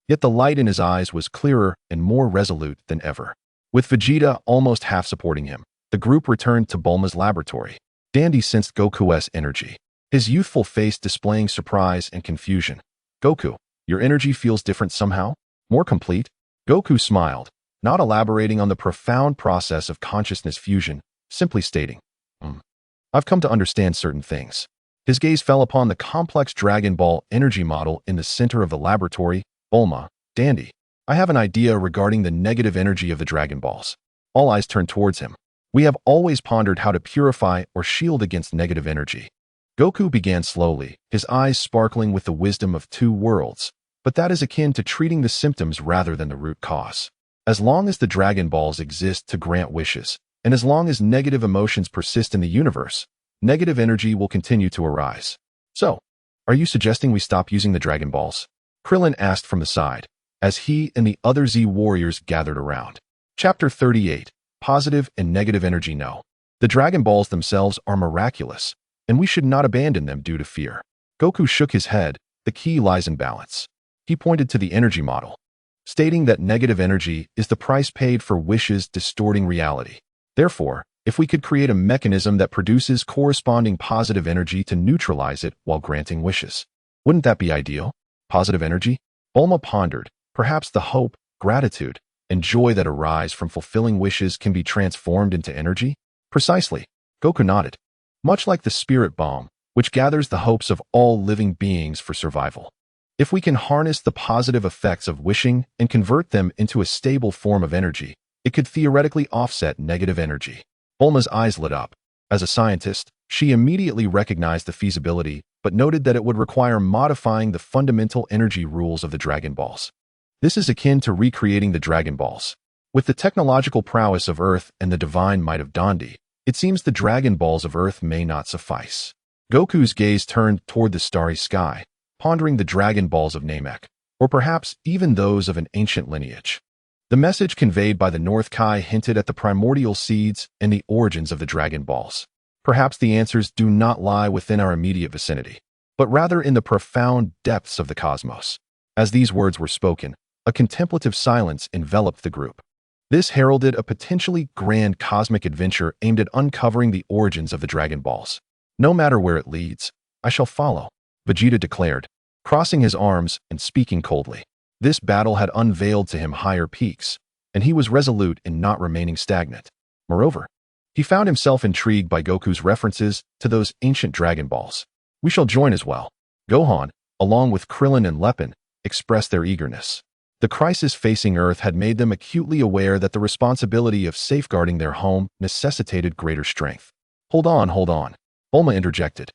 Yet the light in his eyes was clearer and more resolute than ever. With Vegeta almost half supporting him, the group returned to Bulma's laboratory. Dandy sensed Goku's energy, his youthful face displaying surprise and confusion. "Goku, your energy feels different somehow? More complete?" Goku smiled, not elaborating on the profound process of consciousness fusion, simply stating, "I've come to understand certain things." His gaze fell upon the complex Dragon Ball energy model in the center of the laboratory. "Bulma, Dandy, I have an idea regarding the negative energy of the Dragon Balls." All eyes turned towards him. "We have always pondered how to purify or shield against negative energy." Goku began slowly, his eyes sparkling with the wisdom of two worlds, but that is akin to treating the symptoms rather than the root cause. As long as the Dragon Balls exist to grant wishes, and as long as negative emotions persist in the universe, negative energy will continue to arise. "So, are you suggesting we stop using the Dragon Balls?" Krillin asked from the side, as he and the other Z warriors gathered around. Chapter 38, Positive and Negative Energy. No. The Dragon Balls themselves are miraculous, and we should not abandon them due to fear. Goku shook his head. The key lies in balance. He pointed to the energy model, stating that negative energy is the price paid for wishes distorting reality. Therefore, if we could create a mechanism that produces corresponding positive energy to neutralize it while granting wishes, wouldn't that be ideal? Positive energy? Bulma pondered. Perhaps the hope, gratitude, and joy that arise from fulfilling wishes can be transformed into energy? Precisely. Goku nodded. Much like the spirit bomb, which gathers the hopes of all living beings for survival. If we can harness the positive effects of wishing and convert them into a stable form of energy, it could theoretically offset negative energy. Bulma's eyes lit up. As a scientist, she immediately recognized the feasibility, but noted that it would require modifying the fundamental energy rules of the Dragon Balls. This is akin to recreating the Dragon Balls. With the technological prowess of Earth and the divine might of Dandi, it seems the Dragon Balls of Earth may not suffice. Goku's gaze turned toward the starry sky, pondering the Dragon Balls of Namek, or perhaps even those of an ancient lineage. The message conveyed by the North Kai hinted at the primordial seeds and the origins of the Dragon Balls. Perhaps the answers do not lie within our immediate vicinity, but rather in the profound depths of the cosmos. As these words were spoken, a contemplative silence enveloped the group. This heralded a potentially grand cosmic adventure aimed at uncovering the origins of the Dragon Balls. "No matter where it leads, I shall follow," Vegeta declared, crossing his arms and speaking coldly. This battle had unveiled to him higher peaks, and he was resolute in not remaining stagnant. Moreover, he found himself intrigued by Goku's references to those ancient Dragon Balls. "We shall join as well." Gohan, along with Krillin and Lepin, expressed their eagerness. The crisis facing Earth had made them acutely aware that the responsibility of safeguarding their home necessitated greater strength. Hold on, Bulma interjected,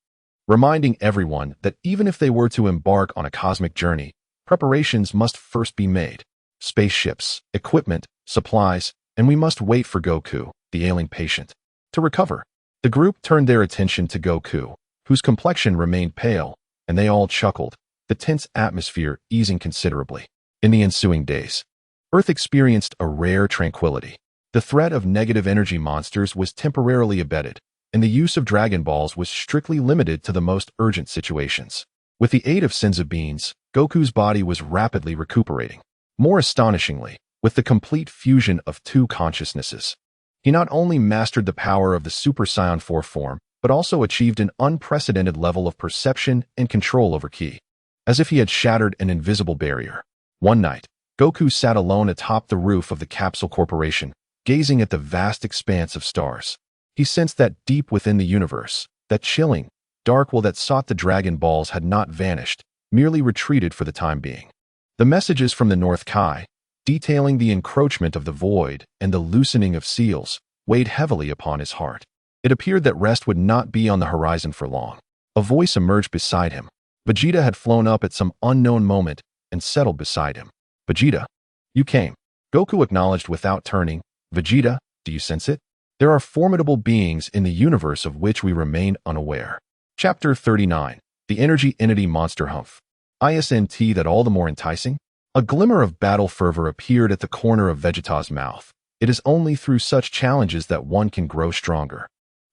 reminding everyone that even if they were to embark on a cosmic journey, preparations must first be made. Spaceships, equipment, supplies, and we must wait for Goku, the ailing patient. To recover, the group turned their attention to Goku, whose complexion remained pale, and they all chuckled, the tense atmosphere easing considerably. In the ensuing days, Earth experienced a rare tranquility. The threat of negative energy monsters was temporarily abated, and the use of Dragon Balls was strictly limited to the most urgent situations. With the aid of Senzu Beans, Goku's body was rapidly recuperating. More astonishingly, with the complete fusion of two consciousnesses, he not only mastered the power of the Super Saiyan 4 form, but also achieved an unprecedented level of perception and control over Ki. As if he had shattered an invisible barrier. One night, Goku sat alone atop the roof of the Capsule Corporation, gazing at the vast expanse of stars. He sensed that deep within the universe, that chilling, dark will that sought the Dragon Balls had not vanished, merely retreated for the time being. The messages from the North Kai, detailing the encroachment of the void and the loosening of seals, weighed heavily upon his heart. It appeared that rest would not be on the horizon for long. A voice emerged beside him. Vegeta had flown up at some unknown moment and settled beside him. Vegeta, you came. Goku acknowledged without turning. Vegeta, do you sense it? There are formidable beings in the universe of which we remain unaware. Chapter 39. The Energy Entity Monster Humph. Isn't that all the more enticing? A glimmer of battle fervor appeared at the corner of Vegeta's mouth. It is only through such challenges that one can grow stronger.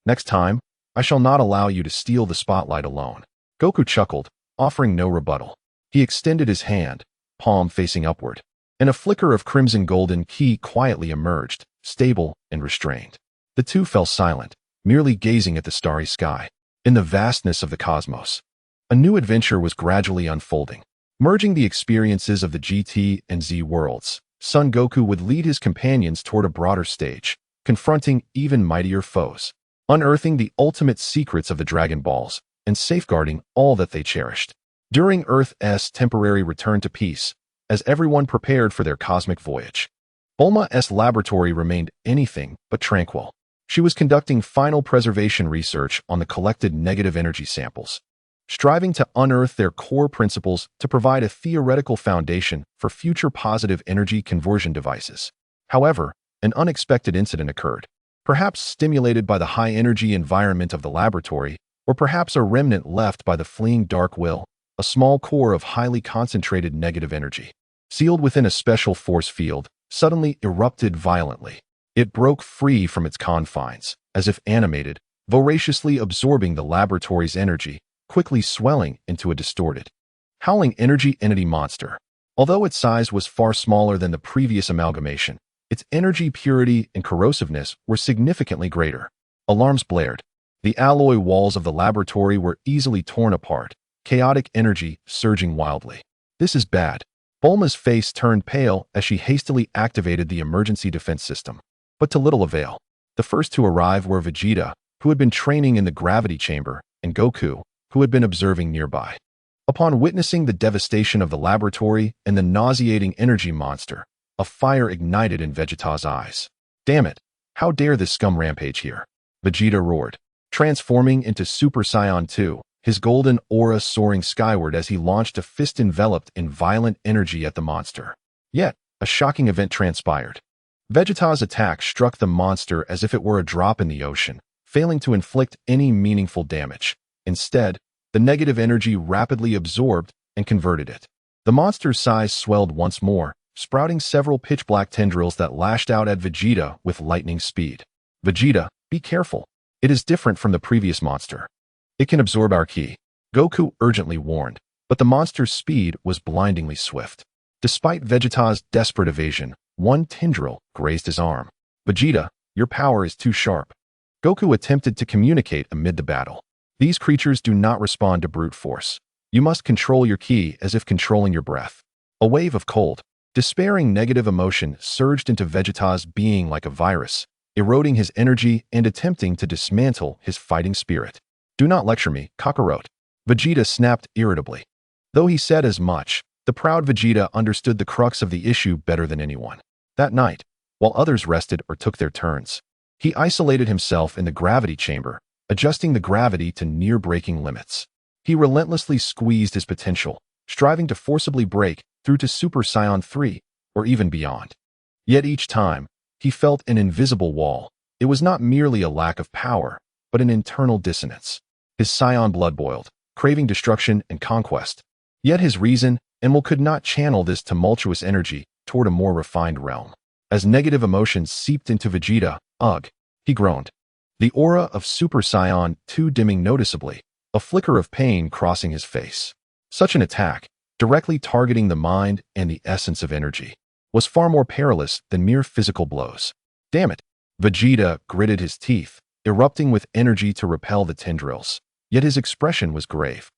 Next time, I shall not allow you to steal the spotlight alone. Goku chuckled, offering no rebuttal. He extended his hand, palm facing upward, and a flicker of crimson golden Ki quietly emerged, stable and restrained. The two fell silent, merely gazing at the starry sky. In the vastness of the cosmos, a new adventure was gradually unfolding. Merging the experiences of the GT and Z worlds, Son Goku would lead his companions toward a broader stage, confronting even mightier foes, unearthing the ultimate secrets of the Dragon Balls, and safeguarding all that they cherished. During Earth's temporary return to peace, as everyone prepared for their cosmic voyage, Bulma's laboratory remained anything but tranquil. She was conducting final preservation research on the collected negative energy samples, striving to unearth their core principles to provide a theoretical foundation for future positive energy conversion devices. However, an unexpected incident occurred, perhaps stimulated by the high-energy environment of the laboratory, or perhaps a remnant left by the fleeing dark will, a small core of highly concentrated negative energy, sealed within a special force field, suddenly erupted violently. It broke free from its confines, as if animated, voraciously absorbing the laboratory's energy, quickly swelling into a distorted, howling energy entity monster. Although its size was far smaller than the previous amalgamation, its energy purity and corrosiveness were significantly greater. Alarms blared. The alloy walls of the laboratory were easily torn apart, chaotic energy surging wildly. This is bad. Bulma's face turned pale as she hastily activated the emergency defense system. But to little avail. The first to arrive were Vegeta, who had been training in the gravity chamber, and Goku, who had been observing nearby. Upon witnessing the devastation of the laboratory and the nauseating energy monster, a fire ignited in Vegeta's eyes. Damn it! How dare this scum rampage here? Vegeta roared, transforming into Super Saiyan 2, his golden aura soaring skyward as he launched a fist enveloped in violent energy at the monster. Yet, a shocking event transpired. Vegeta's attack struck the monster as if it were a drop in the ocean, failing to inflict any meaningful damage. Instead, the negative energy rapidly absorbed and converted it. The monster's size swelled once more, sprouting several pitch-black tendrils that lashed out at Vegeta with lightning speed. Vegeta, be careful. It is different from the previous monster. It can absorb our ki. Goku urgently warned, but the monster's speed was blindingly swift. Despite Vegeta's desperate evasion, one tendril grazed his arm. Vegeta, your power is too sharp. Goku attempted to communicate amid the battle. These creatures do not respond to brute force. You must control your ki as if controlling your breath. A wave of cold, despairing negative emotion surged into Vegeta's being like a virus, eroding his energy and attempting to dismantle his fighting spirit. Do not lecture me, Kakarot. Vegeta snapped irritably. Though he said as much, the proud Vegeta understood the crux of the issue better than anyone. That night, while others rested or took their turns, he isolated himself in the gravity chamber, adjusting the gravity to near-breaking limits. He relentlessly squeezed his potential, striving to forcibly break through to Super Saiyan 3, or even beyond. Yet each time, he felt an invisible wall, It was not merely a lack of power, but an internal dissonance. His Saiyan blood boiled, craving destruction and conquest. Yet his reason and will could not channel this tumultuous energy toward a more refined realm. As negative emotions seeped into Vegeta, ugh, he groaned. The aura of Super Saiyan 2 dimming noticeably, a flicker of pain crossing his face. Such an attack, directly targeting the mind and the essence of energy, was far more perilous than mere physical blows. Damn it! Vegeta gritted his teeth, erupting with energy to repel the tendrils. Yet his expression was grave.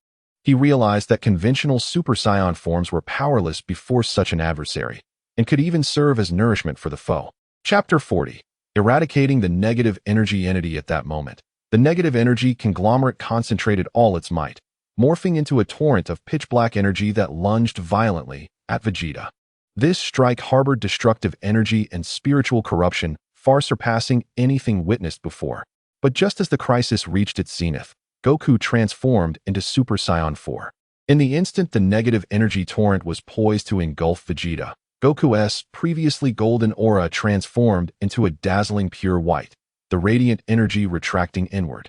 He realized that conventional Super Saiyan forms were powerless before such an adversary, and could even serve as nourishment for the foe. Chapter 40. Eradicating the negative energy entity. At that moment, the negative energy conglomerate concentrated all its might, morphing into a torrent of pitch-black energy that lunged violently at Vegeta. This strike harbored destructive energy and spiritual corruption far surpassing anything witnessed before. But just as the crisis reached its zenith, Goku transformed into Super Saiyan 4. In the instant the negative energy torrent was poised to engulf Vegeta, Goku's previously golden aura transformed into a dazzling pure white, the radiant energy retracting inward,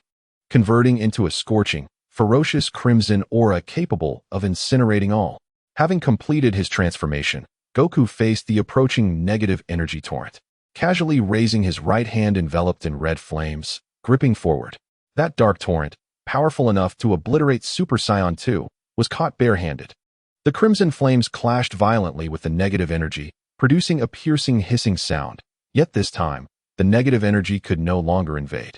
converting into a scorching, ferocious crimson aura capable of incinerating all. Having completed his transformation, Goku faced the approaching negative energy torrent, casually raising his right hand enveloped in red flames, gripping forward. That dark torrent, powerful enough to obliterate Super Saiyan 2, was caught barehanded. The crimson flames clashed violently with the negative energy, producing a piercing hissing sound. Yet this time, the negative energy could no longer invade,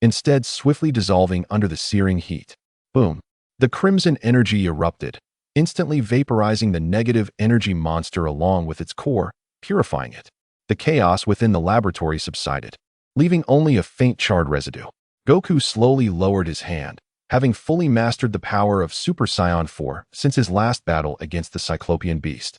instead swiftly dissolving under the searing heat. Boom! The crimson energy erupted, instantly vaporizing the negative energy monster along with its core, purifying it. The chaos within the laboratory subsided, leaving only a faint charred residue. Goku slowly lowered his hand, having fully mastered the power of Super Saiyan 4 since his last battle against the Cyclopean beast.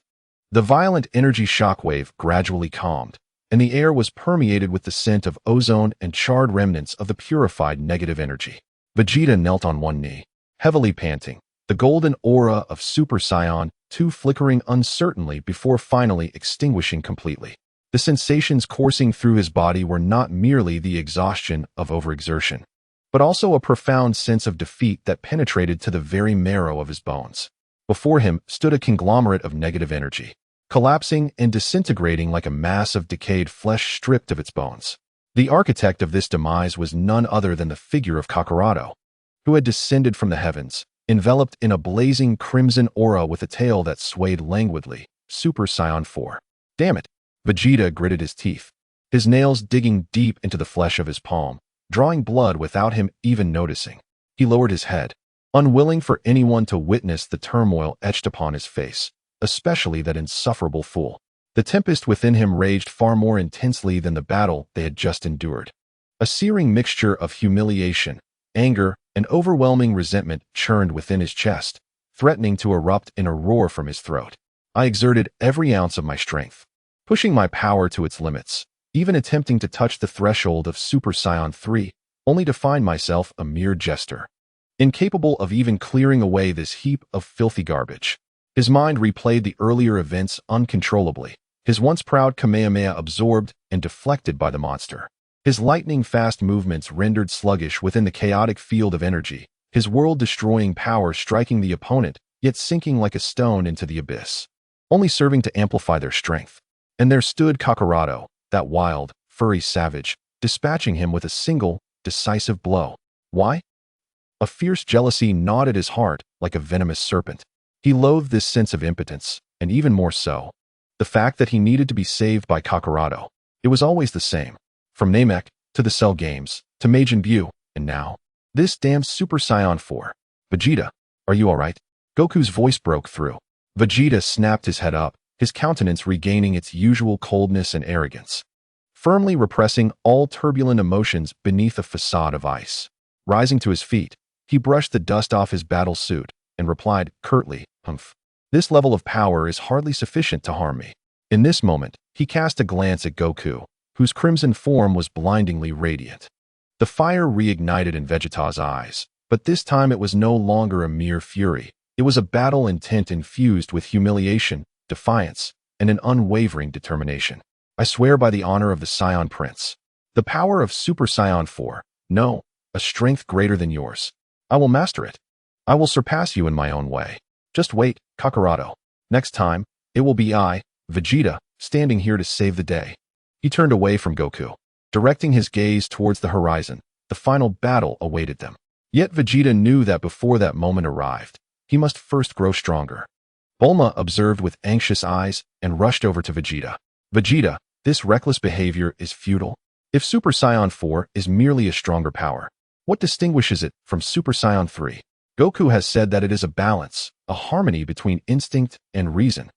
The violent energy shockwave gradually calmed, and the air was permeated with the scent of ozone and charred remnants of the purified negative energy. Vegeta knelt on one knee, heavily panting, the golden aura of Super Saiyan 2 flickering uncertainly before finally extinguishing completely. The sensations coursing through his body were not merely the exhaustion of overexertion, but also a profound sense of defeat that penetrated to the very marrow of his bones. Before him stood a conglomerate of negative energy, collapsing and disintegrating like a mass of decayed flesh stripped of its bones. The architect of this demise was none other than the figure of Kakarado, who had descended from the heavens, enveloped in a blazing crimson aura with a tail that swayed languidly. Super Saiyan 4. Damn it! Vegeta gritted his teeth, his nails digging deep into the flesh of his palm, drawing blood without him even noticing. He lowered his head, unwilling for anyone to witness the turmoil etched upon his face, especially that insufferable fool. The tempest within him raged far more intensely than the battle they had just endured. A searing mixture of humiliation, anger, and overwhelming resentment churned within his chest, threatening to erupt in a roar from his throat. I exerted every ounce of my strength, pushing my power to its limits, even attempting to touch the threshold of Super Saiyan 3, only to find myself a mere jester, incapable of even clearing away this heap of filthy garbage. His mind replayed the earlier events uncontrollably, his once proud Kamehameha absorbed and deflected by the monster. His lightning-fast movements rendered sluggish within the chaotic field of energy, his world-destroying power striking the opponent, yet sinking like a stone into the abyss, only serving to amplify their strength. And there stood Kakarado, that wild, furry savage, dispatching him with a single, decisive blow. Why? A fierce jealousy gnawed at his heart like a venomous serpent. He loathed this sense of impotence, and even more so, the fact that he needed to be saved by Kakarado. It was always the same, from Namek, to the Cell Games, to Majin Buu, and now, this damned Super Saiyan 4. Vegeta, are you alright? Goku's voice broke through. Vegeta snapped his head up, his countenance regaining its usual coldness and arrogance, firmly repressing all turbulent emotions beneath a facade of ice. Rising to his feet, he brushed the dust off his battle suit and replied curtly, "Humph. This level of power is hardly sufficient to harm me." In this moment, he cast a glance at Goku, whose crimson form was blindingly radiant. The fire reignited in Vegeta's eyes, but this time it was no longer a mere fury. It was a battle intent infused with humiliation, defiance, and an unwavering determination. "I swear by the honor of the Saiyan Prince." The power of Super Saiyan 4. No, a strength greater than yours. I will master it. I will surpass you in my own way. Just wait, Kakarado. Next time, it will be I, Vegeta, standing here to save the day. He turned away from Goku, directing his gaze towards the horizon. The final battle awaited them. Yet Vegeta knew that before that moment arrived, he must first grow stronger. Bulma observed with anxious eyes and rushed over to Vegeta. Vegeta, this reckless behavior is futile. If Super Saiyan 4 is merely a stronger power, what distinguishes it from Super Saiyan 3? Goku has said that it is a balance, a harmony between instinct and reason.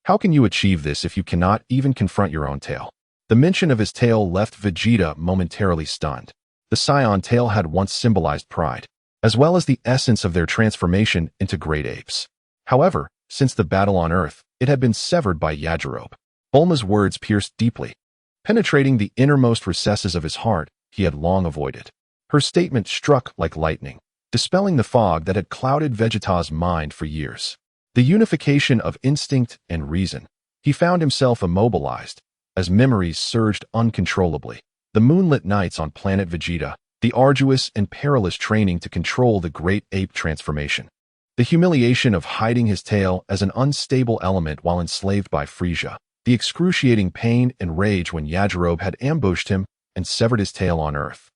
How can you achieve this if you cannot even confront your own tail? The mention of his tail left Vegeta momentarily stunned. The Saiyan tail had once symbolized pride, as well as the essence of their transformation into great apes. However, since the battle on Earth, it had been severed by Yajirobe. Bulma's words pierced deeply, penetrating the innermost recesses of his heart he had long avoided. Her statement struck like lightning, dispelling the fog that had clouded Vegeta's mind for years. The unification of instinct and reason. He found himself immobilized, as memories surged uncontrollably. The moonlit nights on planet Vegeta, the arduous and perilous training to control the great ape transformation. The humiliation of hiding his tail as an unstable element while enslaved by Frieza. The excruciating pain and rage when Yajirobe had ambushed him and severed his tail on Earth.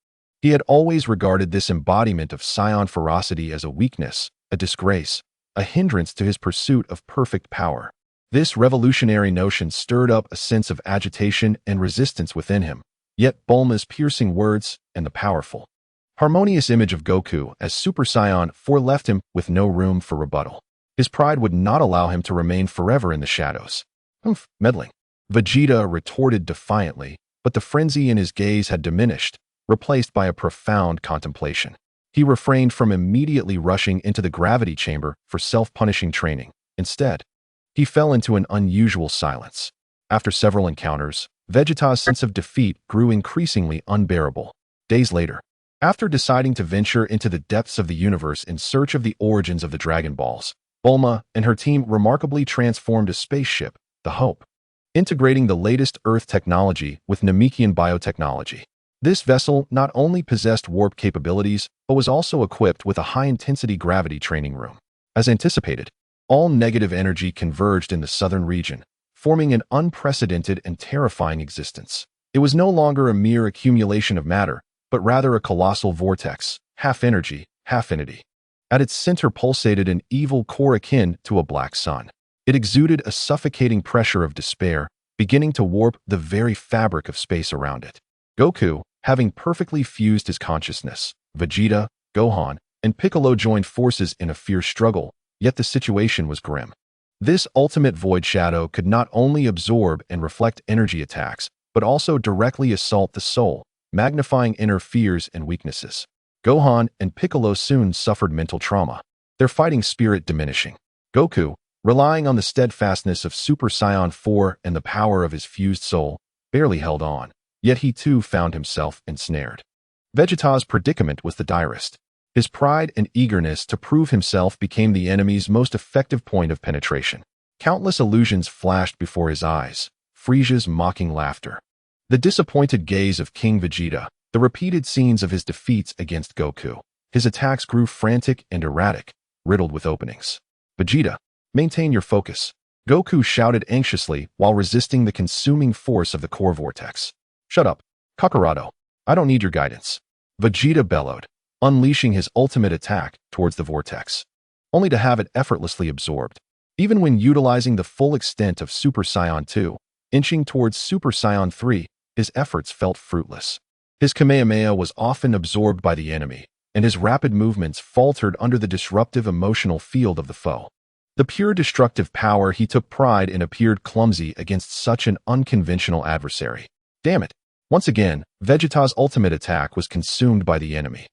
He had always regarded this embodiment of Saiyan ferocity as a weakness, a disgrace, a hindrance to his pursuit of perfect power. This revolutionary notion stirred up a sense of agitation and resistance within him, yet Bulma's piercing words and the powerful, harmonious image of Goku as Super Saiyan 4 left him with no room for rebuttal. His pride would not allow him to remain forever in the shadows. Meddling. Vegeta retorted defiantly, but the frenzy in his gaze had diminished, replaced by a profound contemplation. He refrained from immediately rushing into the gravity chamber for self-punishing training. Instead, he fell into an unusual silence. After several encounters, Vegeta's sense of defeat grew increasingly unbearable. Days later, after deciding to venture into the depths of the universe in search of the origins of the Dragon Balls, Bulma and her team remarkably transformed a spaceship, the Hope, integrating the latest Earth technology with Namekian biotechnology. This vessel not only possessed warp capabilities, but was also equipped with a high-intensity gravity training room. As anticipated, all negative energy converged in the southern region, forming an unprecedented and terrifying existence. It was no longer a mere accumulation of matter, but rather a colossal vortex, half energy, half entity. At its center pulsated an evil core akin to a black sun. It exuded a suffocating pressure of despair, beginning to warp the very fabric of space around it. Goku, having perfectly fused his consciousness, Vegeta, Gohan, and Piccolo joined forces in a fierce struggle, yet the situation was grim. This ultimate void shadow could not only absorb and reflect energy attacks, but also directly assault the soul, magnifying inner fears and weaknesses. Gohan and Piccolo soon suffered mental trauma, their fighting spirit diminishing. Goku, relying on the steadfastness of Super Saiyan 4 and the power of his fused soul, barely held on, yet he too found himself ensnared. Vegeta's predicament was the direst. His pride and eagerness to prove himself became the enemy's most effective point of penetration. Countless illusions flashed before his eyes, Frieza's mocking laughter, the disappointed gaze of King Vegeta, the repeated scenes of his defeats against Goku. His attacks grew frantic and erratic, riddled with openings. Vegeta, maintain your focus, Goku shouted anxiously while resisting the consuming force of the core vortex. Shut up, Kakarado. I don't need your guidance. Vegeta bellowed, unleashing his ultimate attack towards the vortex, only to have it effortlessly absorbed. Even when utilizing the full extent of Super Saiyan 2, inching towards Super Saiyan 3, his efforts felt fruitless. His Kamehameha was often absorbed by the enemy, and his rapid movements faltered under the disruptive emotional field of the foe. The pure destructive power he took pride in appeared clumsy against such an unconventional adversary. Damn it! Once again, Vegeta's ultimate attack was consumed by the enemy.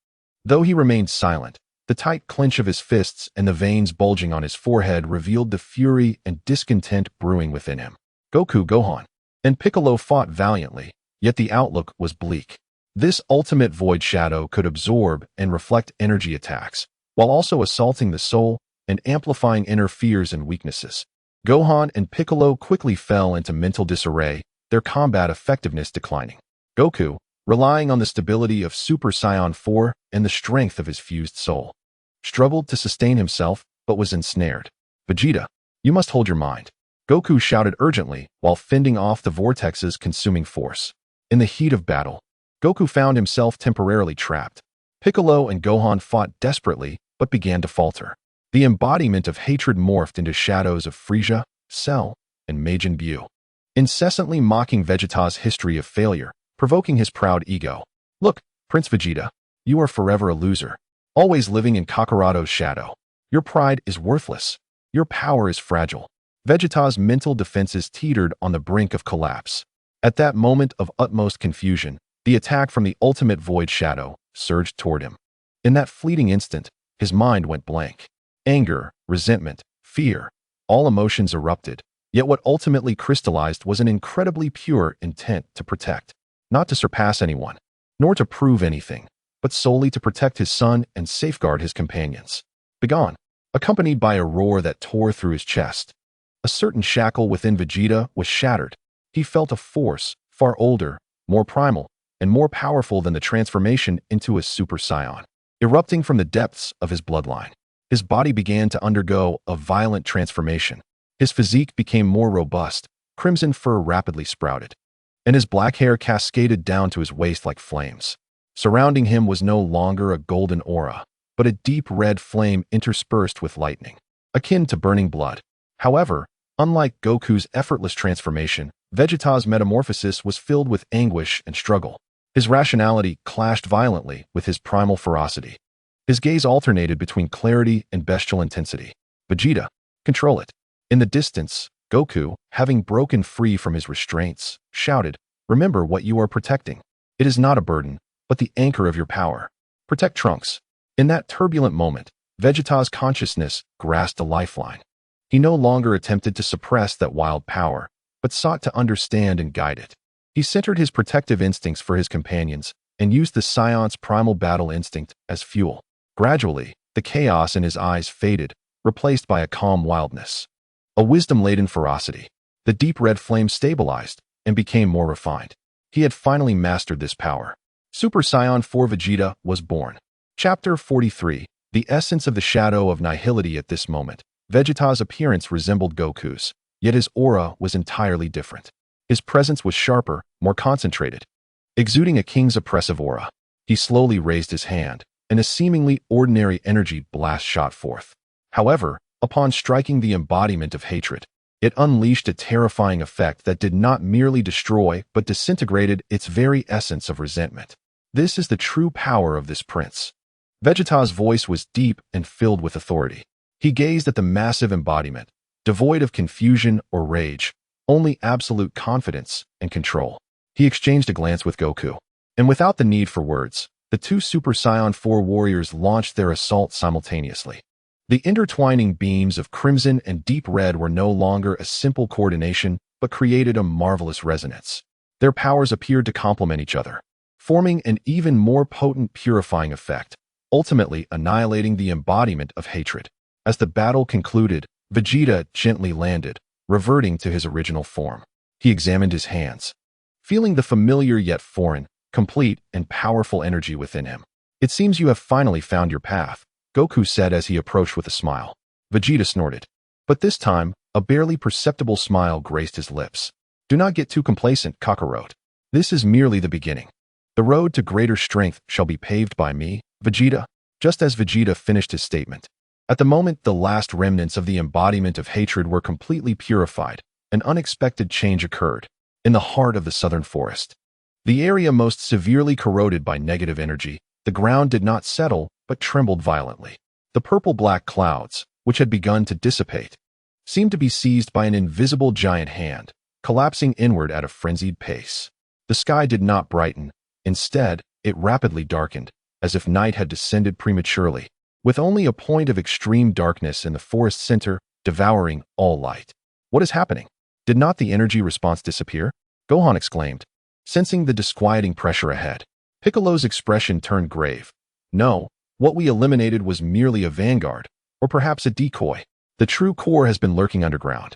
Though he remained silent, the tight clench of his fists and the veins bulging on his forehead revealed the fury and discontent brewing within him. Goku, Gohan, and Piccolo fought valiantly, yet the outlook was bleak. This ultimate void shadow could absorb and reflect energy attacks, while also assaulting the soul and amplifying inner fears and weaknesses. Gohan and Piccolo quickly fell into mental disarray, their combat effectiveness declining. Goku, relying on the stability of Super Saiyan 4 and the strength of his fused soul. Struggled to sustain himself, but was ensnared. Vegeta, you must hold your mind. Goku shouted urgently while fending off the vortex's consuming force. In the heat of battle, Goku found himself temporarily trapped. Piccolo and Gohan fought desperately, but began to falter. The embodiment of hatred morphed into shadows of Frieza, Cell, and Majin Buu, incessantly mocking Vegeta's history of failure, provoking his proud ego. Look, Prince Vegeta, you are forever a loser, always living in Kakaroto's shadow. Your pride is worthless. Your power is fragile. Vegeta's mental defenses teetered on the brink of collapse. At that moment of utmost confusion, the attack from the ultimate void shadow surged toward him. In that fleeting instant, his mind went blank. Anger, resentment, fear, all emotions erupted, yet what ultimately crystallized was an incredibly pure intent to protect, not to surpass anyone, nor to prove anything, but solely to protect his son and safeguard his companions. Begone, accompanied by a roar that tore through his chest. A certain shackle within Vegeta was shattered. He felt a force, far older, more primal, and more powerful than the transformation into a Super Saiyan, erupting from the depths of his bloodline. His body began to undergo a violent transformation. His physique became more robust, crimson fur rapidly sprouted, and his black hair cascaded down to his waist like flames. Surrounding him was no longer a golden aura, but a deep red flame interspersed with lightning, akin to burning blood. However, unlike Goku's effortless transformation, Vegeta's metamorphosis was filled with anguish and struggle. His rationality clashed violently with his primal ferocity. His gaze alternated between clarity and bestial intensity. Vegeta, control it. In the distance, Goku, having broken free from his restraints, shouted, remember what you are protecting. It is not a burden, but the anchor of your power. Protect Trunks. In that turbulent moment, Vegeta's consciousness grasped a lifeline. He no longer attempted to suppress that wild power, but sought to understand and guide it. He centered his protective instincts for his companions and used the Saiyans' primal battle instinct as fuel. Gradually, the chaos in his eyes faded, replaced by a calm wildness, a wisdom-laden ferocity. The deep red flame stabilized and became more refined. He had finally mastered this power. Super Saiyan 4 Vegeta was born. Chapter 43. The essence of the shadow of nihility. At this moment, Vegeta's appearance resembled Goku's, yet his aura was entirely different. His presence was sharper, more concentrated, exuding a king's oppressive aura. He slowly raised his hand, and a seemingly ordinary energy blast shot forth. However, upon striking the embodiment of hatred, it unleashed a terrifying effect that did not merely destroy but disintegrated its very essence of resentment. This is the true power of this prince. Vegeta's voice was deep and filled with authority. He gazed at the massive embodiment, devoid of confusion or rage, only absolute confidence and control. He exchanged a glance with Goku, and without the need for words, the two Super Saiyan 4 warriors launched their assault simultaneously. The intertwining beams of crimson and deep red were no longer a simple coordination, but created a marvelous resonance. Their powers appeared to complement each other, forming an even more potent purifying effect, ultimately annihilating the embodiment of hatred. As the battle concluded, Vegeta gently landed, reverting to his original form. He examined his hands, feeling the familiar yet foreign, complete and powerful energy within him. It seems you have finally found your path, Goku said as he approached with a smile. Vegeta snorted. But this time, a barely perceptible smile graced his lips. Do not get too complacent, Kakarot. This is merely the beginning. The road to greater strength shall be paved by me, Vegeta. Just as Vegeta finished his statement, at the moment the last remnants of the embodiment of hatred were completely purified, an unexpected change occurred. In the heart of the southern forest, the area most severely corroded by negative energy, the ground did not settle, but trembled violently. The purple-black clouds, which had begun to dissipate, seemed to be seized by an invisible giant hand, collapsing inward at a frenzied pace. The sky did not brighten. Instead, it rapidly darkened, as if night had descended prematurely, with only a point of extreme darkness in the forest center, devouring all light. What is happening? Did not the energy response disappear? Gohan exclaimed, sensing the disquieting pressure ahead. Piccolo's expression turned grave. No, what we eliminated was merely a vanguard, or perhaps a decoy. The true core has been lurking underground,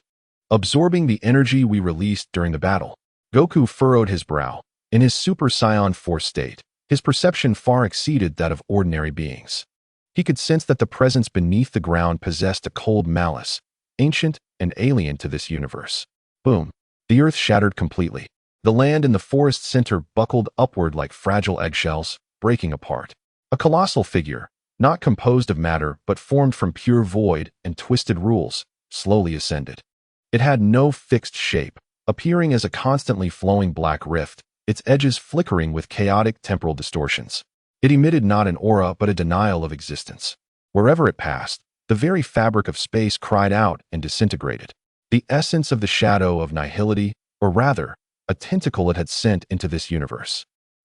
absorbing the energy we released during the battle. Goku furrowed his brow, In his Super Saiyan 4 state, his perception far exceeded that of ordinary beings. He could sense that the presence beneath the ground possessed a cold malice, ancient and alien to this universe. Boom. The earth shattered completely. The land in the forest center buckled upward like fragile eggshells, breaking apart. A colossal figure, not composed of matter but formed from pure void and twisted rules, slowly ascended. It had no fixed shape, appearing as a constantly flowing black rift, its edges flickering with chaotic temporal distortions. It emitted not an aura but a denial of existence. Wherever it passed, the very fabric of space cried out and disintegrated. The essence of the shadow of nihility, or rather, a tentacle it had sent into this universe.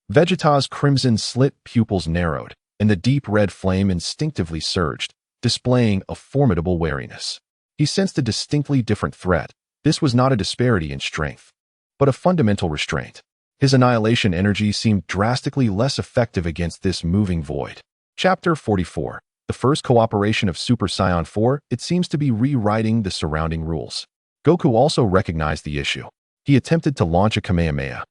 Vegeta's crimson-slit pupils narrowed, and the deep red flame instinctively surged, displaying a formidable wariness. He sensed a distinctly different threat. This was not a disparity in strength, but a fundamental restraint. His annihilation energy seemed drastically less effective against this moving void. Chapter 44. The first cooperation of Super Saiyan 4, it seems to be rewriting the surrounding rules. Goku also recognized the issue. He attempted to launch a Kamehameha.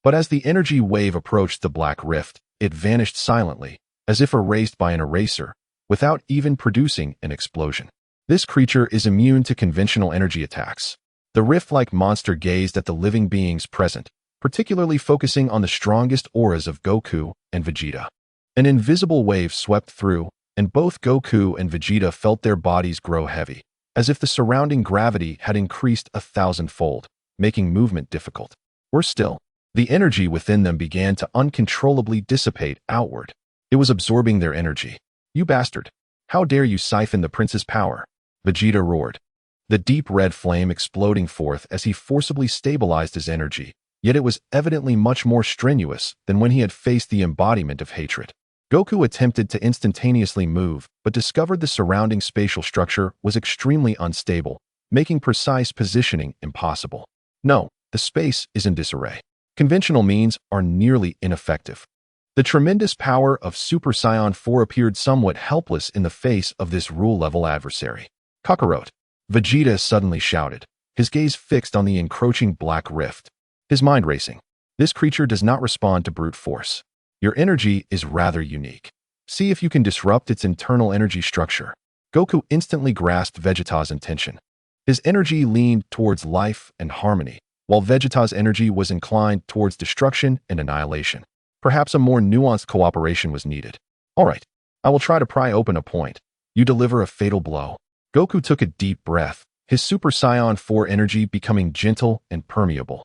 But as the energy wave approached the black rift, it vanished silently, as if erased by an eraser, without even producing an explosion. This creature is immune to conventional energy attacks. The rift-like monster gazed at the living beings present, particularly focusing on the strongest auras of Goku and Vegeta. An invisible wave swept through, and both Goku and Vegeta felt their bodies grow heavy, as if the surrounding gravity had increased 1,000-fold, making movement difficult. Worse still, the energy within them began to uncontrollably dissipate outward. It was absorbing their energy. "You bastard! How dare you siphon the prince's power?" Vegeta roared, the deep red flame exploding forth as he forcibly stabilized his energy, yet it was evidently much more strenuous than when he had faced the embodiment of hatred. Goku attempted to instantaneously move, but discovered the surrounding spatial structure was extremely unstable, making precise positioning impossible. No, the space is in disarray. Conventional means are nearly ineffective. The tremendous power of Super Saiyan 4 appeared somewhat helpless in the face of this rule-level adversary. "Kakarot!" Vegeta suddenly shouted, his gaze fixed on the encroaching black rift. His mind racing. This creature does not respond to brute force. Your energy is rather unique. See if you can disrupt its internal energy structure. Goku instantly grasped Vegeta's intention. His energy leaned towards life and harmony, while Vegeta's energy was inclined towards destruction and annihilation. Perhaps a more nuanced cooperation was needed. "All right, I will try to pry open a point. You deliver a fatal blow." Goku took a deep breath, his Super Saiyan 4 energy becoming gentle and permeable.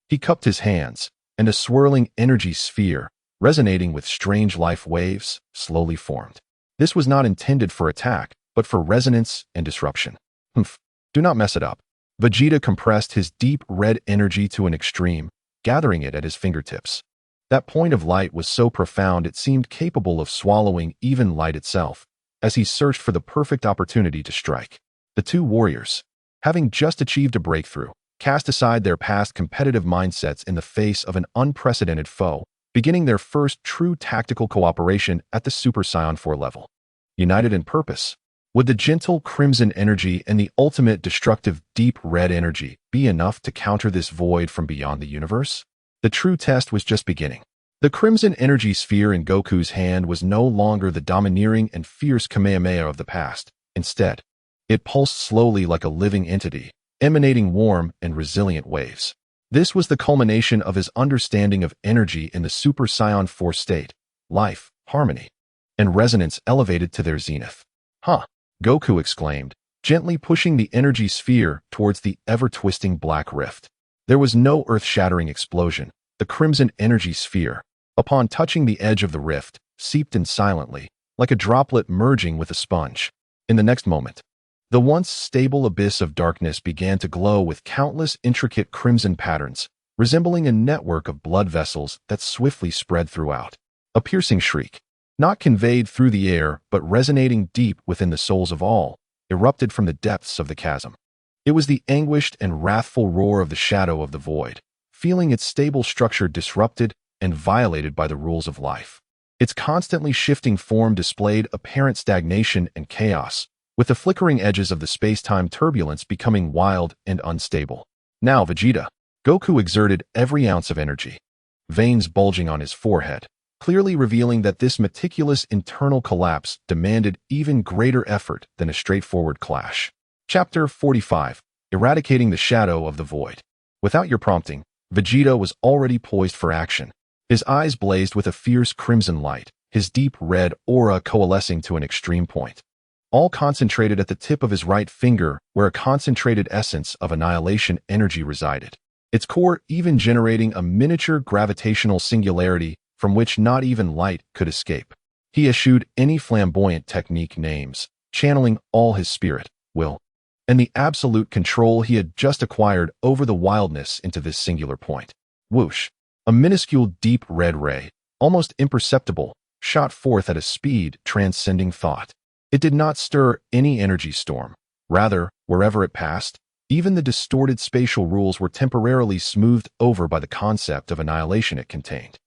He cupped his hands, and a swirling energy sphere, resonating with strange life waves, slowly formed. This was not intended for attack, but for resonance and disruption. "Humph, do not mess it up." Vegeta compressed his deep red energy to an extreme, gathering it at his fingertips. That point of light was so profound it seemed capable of swallowing even light itself, as he searched for the perfect opportunity to strike. The two warriors, having just achieved a breakthrough, cast aside their past competitive mindsets in the face of an unprecedented foe, beginning their first true tactical cooperation at the Super Saiyan 4 level. United in purpose, would the gentle crimson energy and the ultimate destructive deep red energy be enough to counter this void from beyond the universe? The true test was just beginning. The crimson energy sphere in Goku's hand was no longer the domineering and fierce Kamehameha of the past. Instead, it pulsed slowly like a living entity, emanating warm and resilient waves. This was the culmination of his understanding of energy in the Super Saiyan 4 state, life, harmony, and resonance elevated to their zenith. "Huh!" Goku exclaimed, gently pushing the energy sphere towards the ever-twisting black rift. There was no earth-shattering explosion. The crimson energy sphere, upon touching the edge of the rift, seeped in silently, like a droplet merging with a sponge. In the next moment, the once stable abyss of darkness began to glow with countless intricate crimson patterns, resembling a network of blood vessels that swiftly spread throughout. A piercing shriek, not conveyed through the air but resonating deep within the souls of all, erupted from the depths of the chasm. It was the anguished and wrathful roar of the shadow of the void, feeling its stable structure disrupted and violated by the rules of life. Its constantly shifting form displayed apparent stagnation and chaos, with the flickering edges of the space-time turbulence becoming wild and unstable. "Now, Vegeta." Goku exerted every ounce of energy. veins bulging on his forehead, clearly revealing that this meticulous internal collapse demanded even greater effort than a straightforward clash. Chapter 45. Eradicating the Shadow of the Void. Without your prompting, Vegeta was already poised for action. His eyes blazed with a fierce crimson light, his deep red aura coalescing to an extreme point. All concentrated at the tip of his right finger, where a concentrated essence of annihilation energy resided. Its core even generating a miniature gravitational singularity from which not even light could escape. He eschewed any flamboyant technique names, channeling all his spirit, will, and the absolute control he had just acquired over the wildness into this singular point. Whoosh! A minuscule deep red ray, almost imperceptible, shot forth at a speed transcending thought. It did not stir any energy storm. Rather, wherever it passed, even the distorted spatial rules were temporarily smoothed over by the concept of annihilation it contained.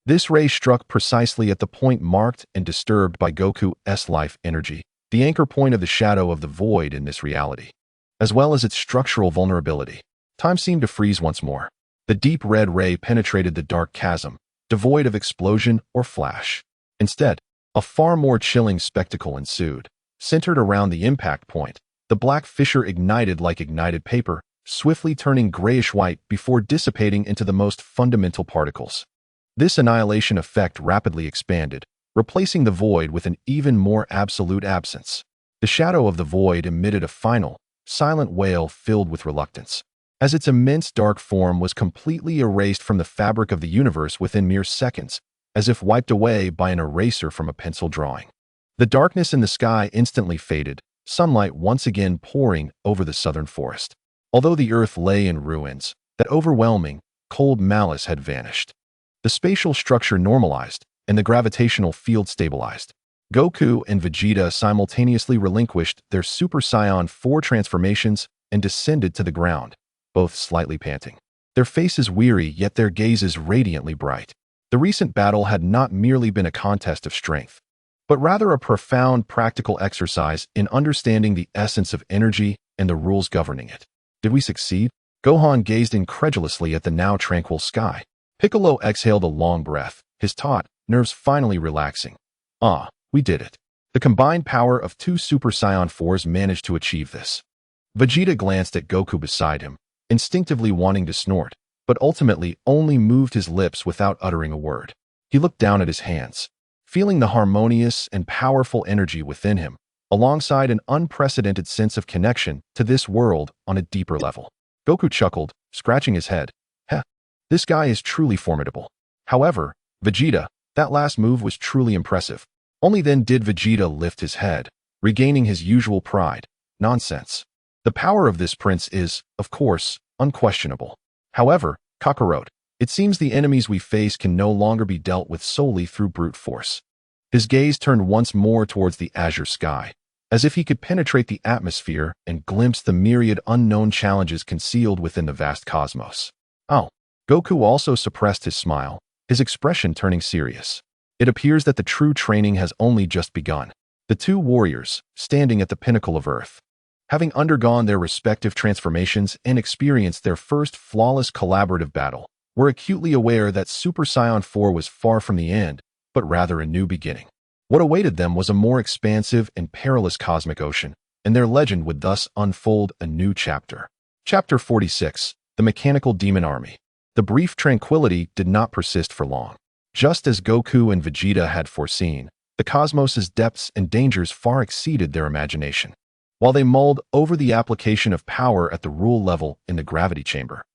This ray struck precisely at the point marked and disturbed by Goku's life energy, the anchor point of the shadow of the void in this reality, as well as its structural vulnerability. Time seemed to freeze once more. The deep red ray penetrated the dark chasm, devoid of explosion or flash. Instead, a far more chilling spectacle ensued. Centered around the impact point, the black fissure ignited like ignited paper, swiftly turning grayish-white before dissipating into the most fundamental particles. This annihilation effect rapidly expanded, replacing the void with an even more absolute absence. The shadow of the void emitted a final, silent wail filled with reluctance, as its immense dark form was completely erased from the fabric of the universe within mere seconds, as if wiped away by an eraser from a pencil drawing. The darkness in the sky instantly faded, sunlight once again pouring over the southern forest. Although the earth lay in ruins, that overwhelming, cold malice had vanished. The spatial structure normalized, and the gravitational field stabilized. Goku and Vegeta simultaneously relinquished their Super Saiyan 4 transformations and descended to the ground, both slightly panting. Their faces weary, yet their gazes radiantly bright. The recent battle had not merely been a contest of strength, but rather a profound practical exercise in understanding the essence of energy and the rules governing it. Did we succeed? Gohan gazed incredulously at the now tranquil sky. Piccolo exhaled a long breath, his taut nerves finally relaxing. Ah, we did it. The combined power of 2 Super Saiyan 4s managed to achieve this. Vegeta glanced at Goku beside him, instinctively wanting to snort, but ultimately only moved his lips without uttering a word. He looked down at his hands, feeling the harmonious and powerful energy within him, alongside an unprecedented sense of connection to this world on a deeper level. Goku chuckled, scratching his head. Heh, this guy is truly formidable. However, Vegeta, that last move was truly impressive. Only then did Vegeta lift his head, regaining his usual pride. Nonsense. The power of this prince is, of course, unquestionable. However, Kakarot, it seems the enemies we face can no longer be dealt with solely through brute force. His gaze turned once more towards the azure sky, as if he could penetrate the atmosphere and glimpse the myriad unknown challenges concealed within the vast cosmos. Oh. Goku also suppressed his smile, his expression turning serious. It appears that the true training has only just begun. The 2 warriors, standing at the pinnacle of Earth, having undergone their respective transformations and experienced their first flawless collaborative battle, were acutely aware that Super Saiyan 4 was far from the end, but rather a new beginning. What awaited them was a more expansive and perilous cosmic ocean, and their legend would thus unfold a new chapter. Chapter 46. The Mechanical Demon Army. The brief tranquility did not persist for long. Just as Goku and Vegeta had foreseen, the cosmos's depths and dangers far exceeded their imagination. While they mulled over the application of power at the rule level in the gravity chamber,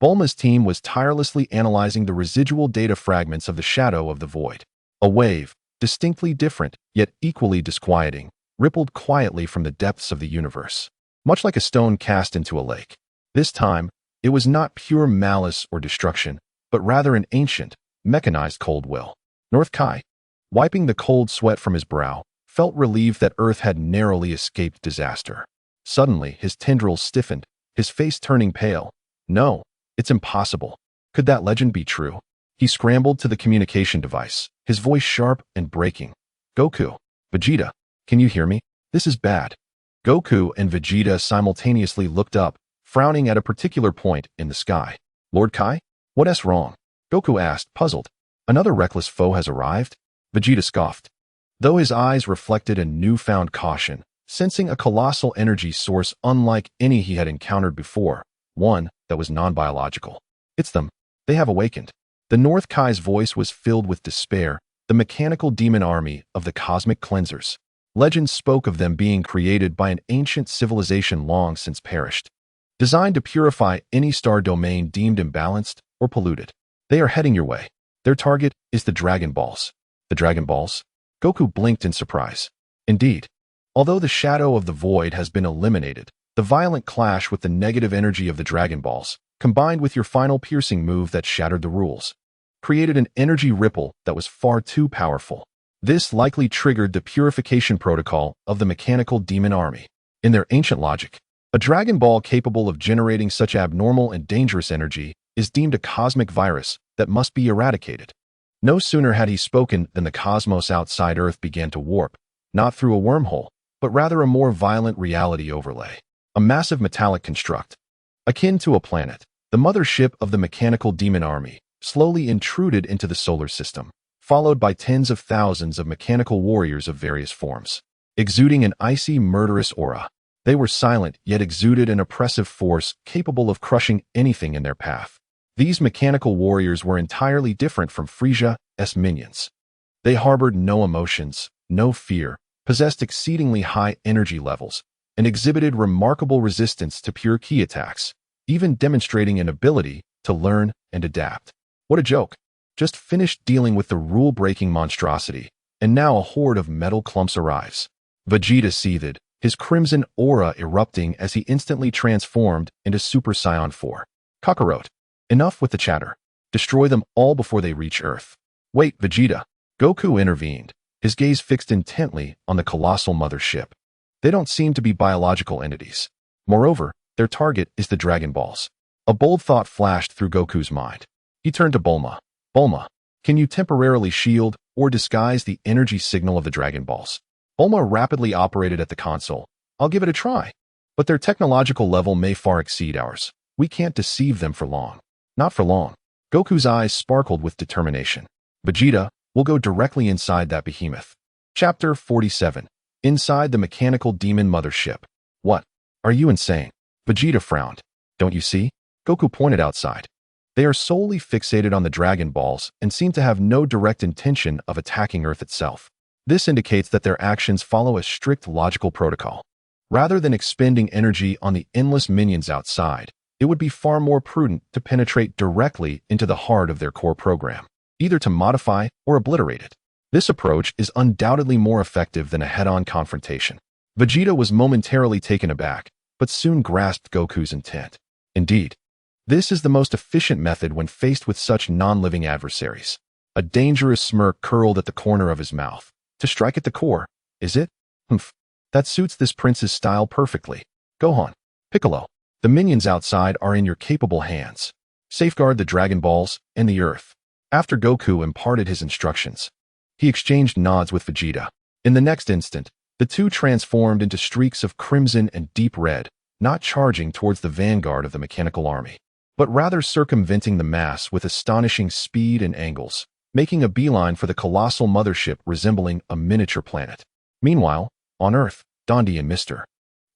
Bulma's team was tirelessly analyzing the residual data fragments of the shadow of the void. A wave, distinctly different, yet equally disquieting, rippled quietly from the depths of the universe, much like a stone cast into a lake. This time, it was not pure malice or destruction, but rather an ancient, mechanized cold will. North Kai, wiping the cold sweat from his brow, felt relieved that Earth had narrowly escaped disaster. Suddenly, his tendrils stiffened, his face turning pale. No, it's impossible. Could that legend be true? He scrambled to the communication device, his voice sharp and breaking. Goku, Vegeta, can you hear me? This is bad. Goku and Vegeta simultaneously looked up, frowning at a particular point in the sky. Lord Kai? What's wrong? Goku asked, puzzled. Another reckless foe has arrived? Vegeta scoffed, though his eyes reflected a newfound caution, sensing a colossal energy source unlike any he had encountered before, one that was non-biological. It's them. They have awakened. The North Kai's voice was filled with despair, the mechanical demon army of the cosmic cleansers. Legends spoke of them being created by an ancient civilization long since perished, designed to purify any star domain deemed imbalanced or polluted. They are heading your way. Their target is the Dragon Balls. The Dragon Balls? Goku blinked in surprise. Indeed. Although the shadow of the void has been eliminated, the violent clash with the negative energy of the Dragon Balls, combined with your final piercing move that shattered the rules, created an energy ripple that was far too powerful. This likely triggered the purification protocol of the mechanical demon army. In their ancient logic, a Dragon Ball capable of generating such abnormal and dangerous energy is deemed a cosmic virus that must be eradicated. No sooner had he spoken than the cosmos outside Earth began to warp, not through a wormhole, but rather a more violent reality overlay. A massive metallic construct, akin to a planet, the mothership of the mechanical demon army, slowly intruded into the solar system, followed by tens of thousands of mechanical warriors of various forms, exuding an icy, murderous aura. They were silent, yet exuded an oppressive force capable of crushing anything in their path. These mechanical warriors were entirely different from Frieza's minions. They harbored no emotions, no fear, possessed exceedingly high energy levels, and exhibited remarkable resistance to pure ki attacks, even demonstrating an ability to learn and adapt. What a joke! Just finished dealing with the rule-breaking monstrosity, and now a horde of metal clumps arrives. Vegeta seethed, his crimson aura erupting as he instantly transformed into Super Saiyan 4. Kakarot. Enough with the chatter. Destroy them all before they reach Earth. Wait, Vegeta. Goku intervened, his gaze fixed intently on the colossal mothership. They don't seem to be biological entities. Moreover, their target is the Dragon Balls. A bold thought flashed through Goku's mind. He turned to Bulma. Bulma, can you temporarily shield or disguise the energy signal of the Dragon Balls? Bulma rapidly operated at the console. I'll give it a try. But their technological level may far exceed ours. We can't deceive them for long. Not for long. Goku's eyes sparkled with determination. Vegeta, we'll go directly inside that behemoth. Chapter 47. Inside the mechanical demon mothership. What? Are you insane? Vegeta frowned. Don't you see? Goku pointed outside. They are solely fixated on the Dragon Balls and seem to have no direct intention of attacking Earth itself. This indicates that their actions follow a strict logical protocol. Rather than expending energy on the endless minions outside, it would be far more prudent to penetrate directly into the heart of their core program, either to modify or obliterate it. This approach is undoubtedly more effective than a head-on confrontation. Vegeta was momentarily taken aback, but soon grasped Goku's intent. Indeed, this is the most efficient method when faced with such non-living adversaries. A dangerous smirk curled at the corner of his mouth. To strike at the core, is it? Humph. That suits this prince's style perfectly. Gohan, Piccolo, the minions outside are in your capable hands. Safeguard the Dragon Balls and the Earth. After Goku imparted his instructions, he exchanged nods with Vegeta. In the next instant, the two transformed into streaks of crimson and deep red, not charging towards the vanguard of the mechanical army, but rather circumventing the mass with astonishing speed and angles, making a beeline for the colossal mothership resembling a miniature planet. Meanwhile, on Earth, Dondi and Mr.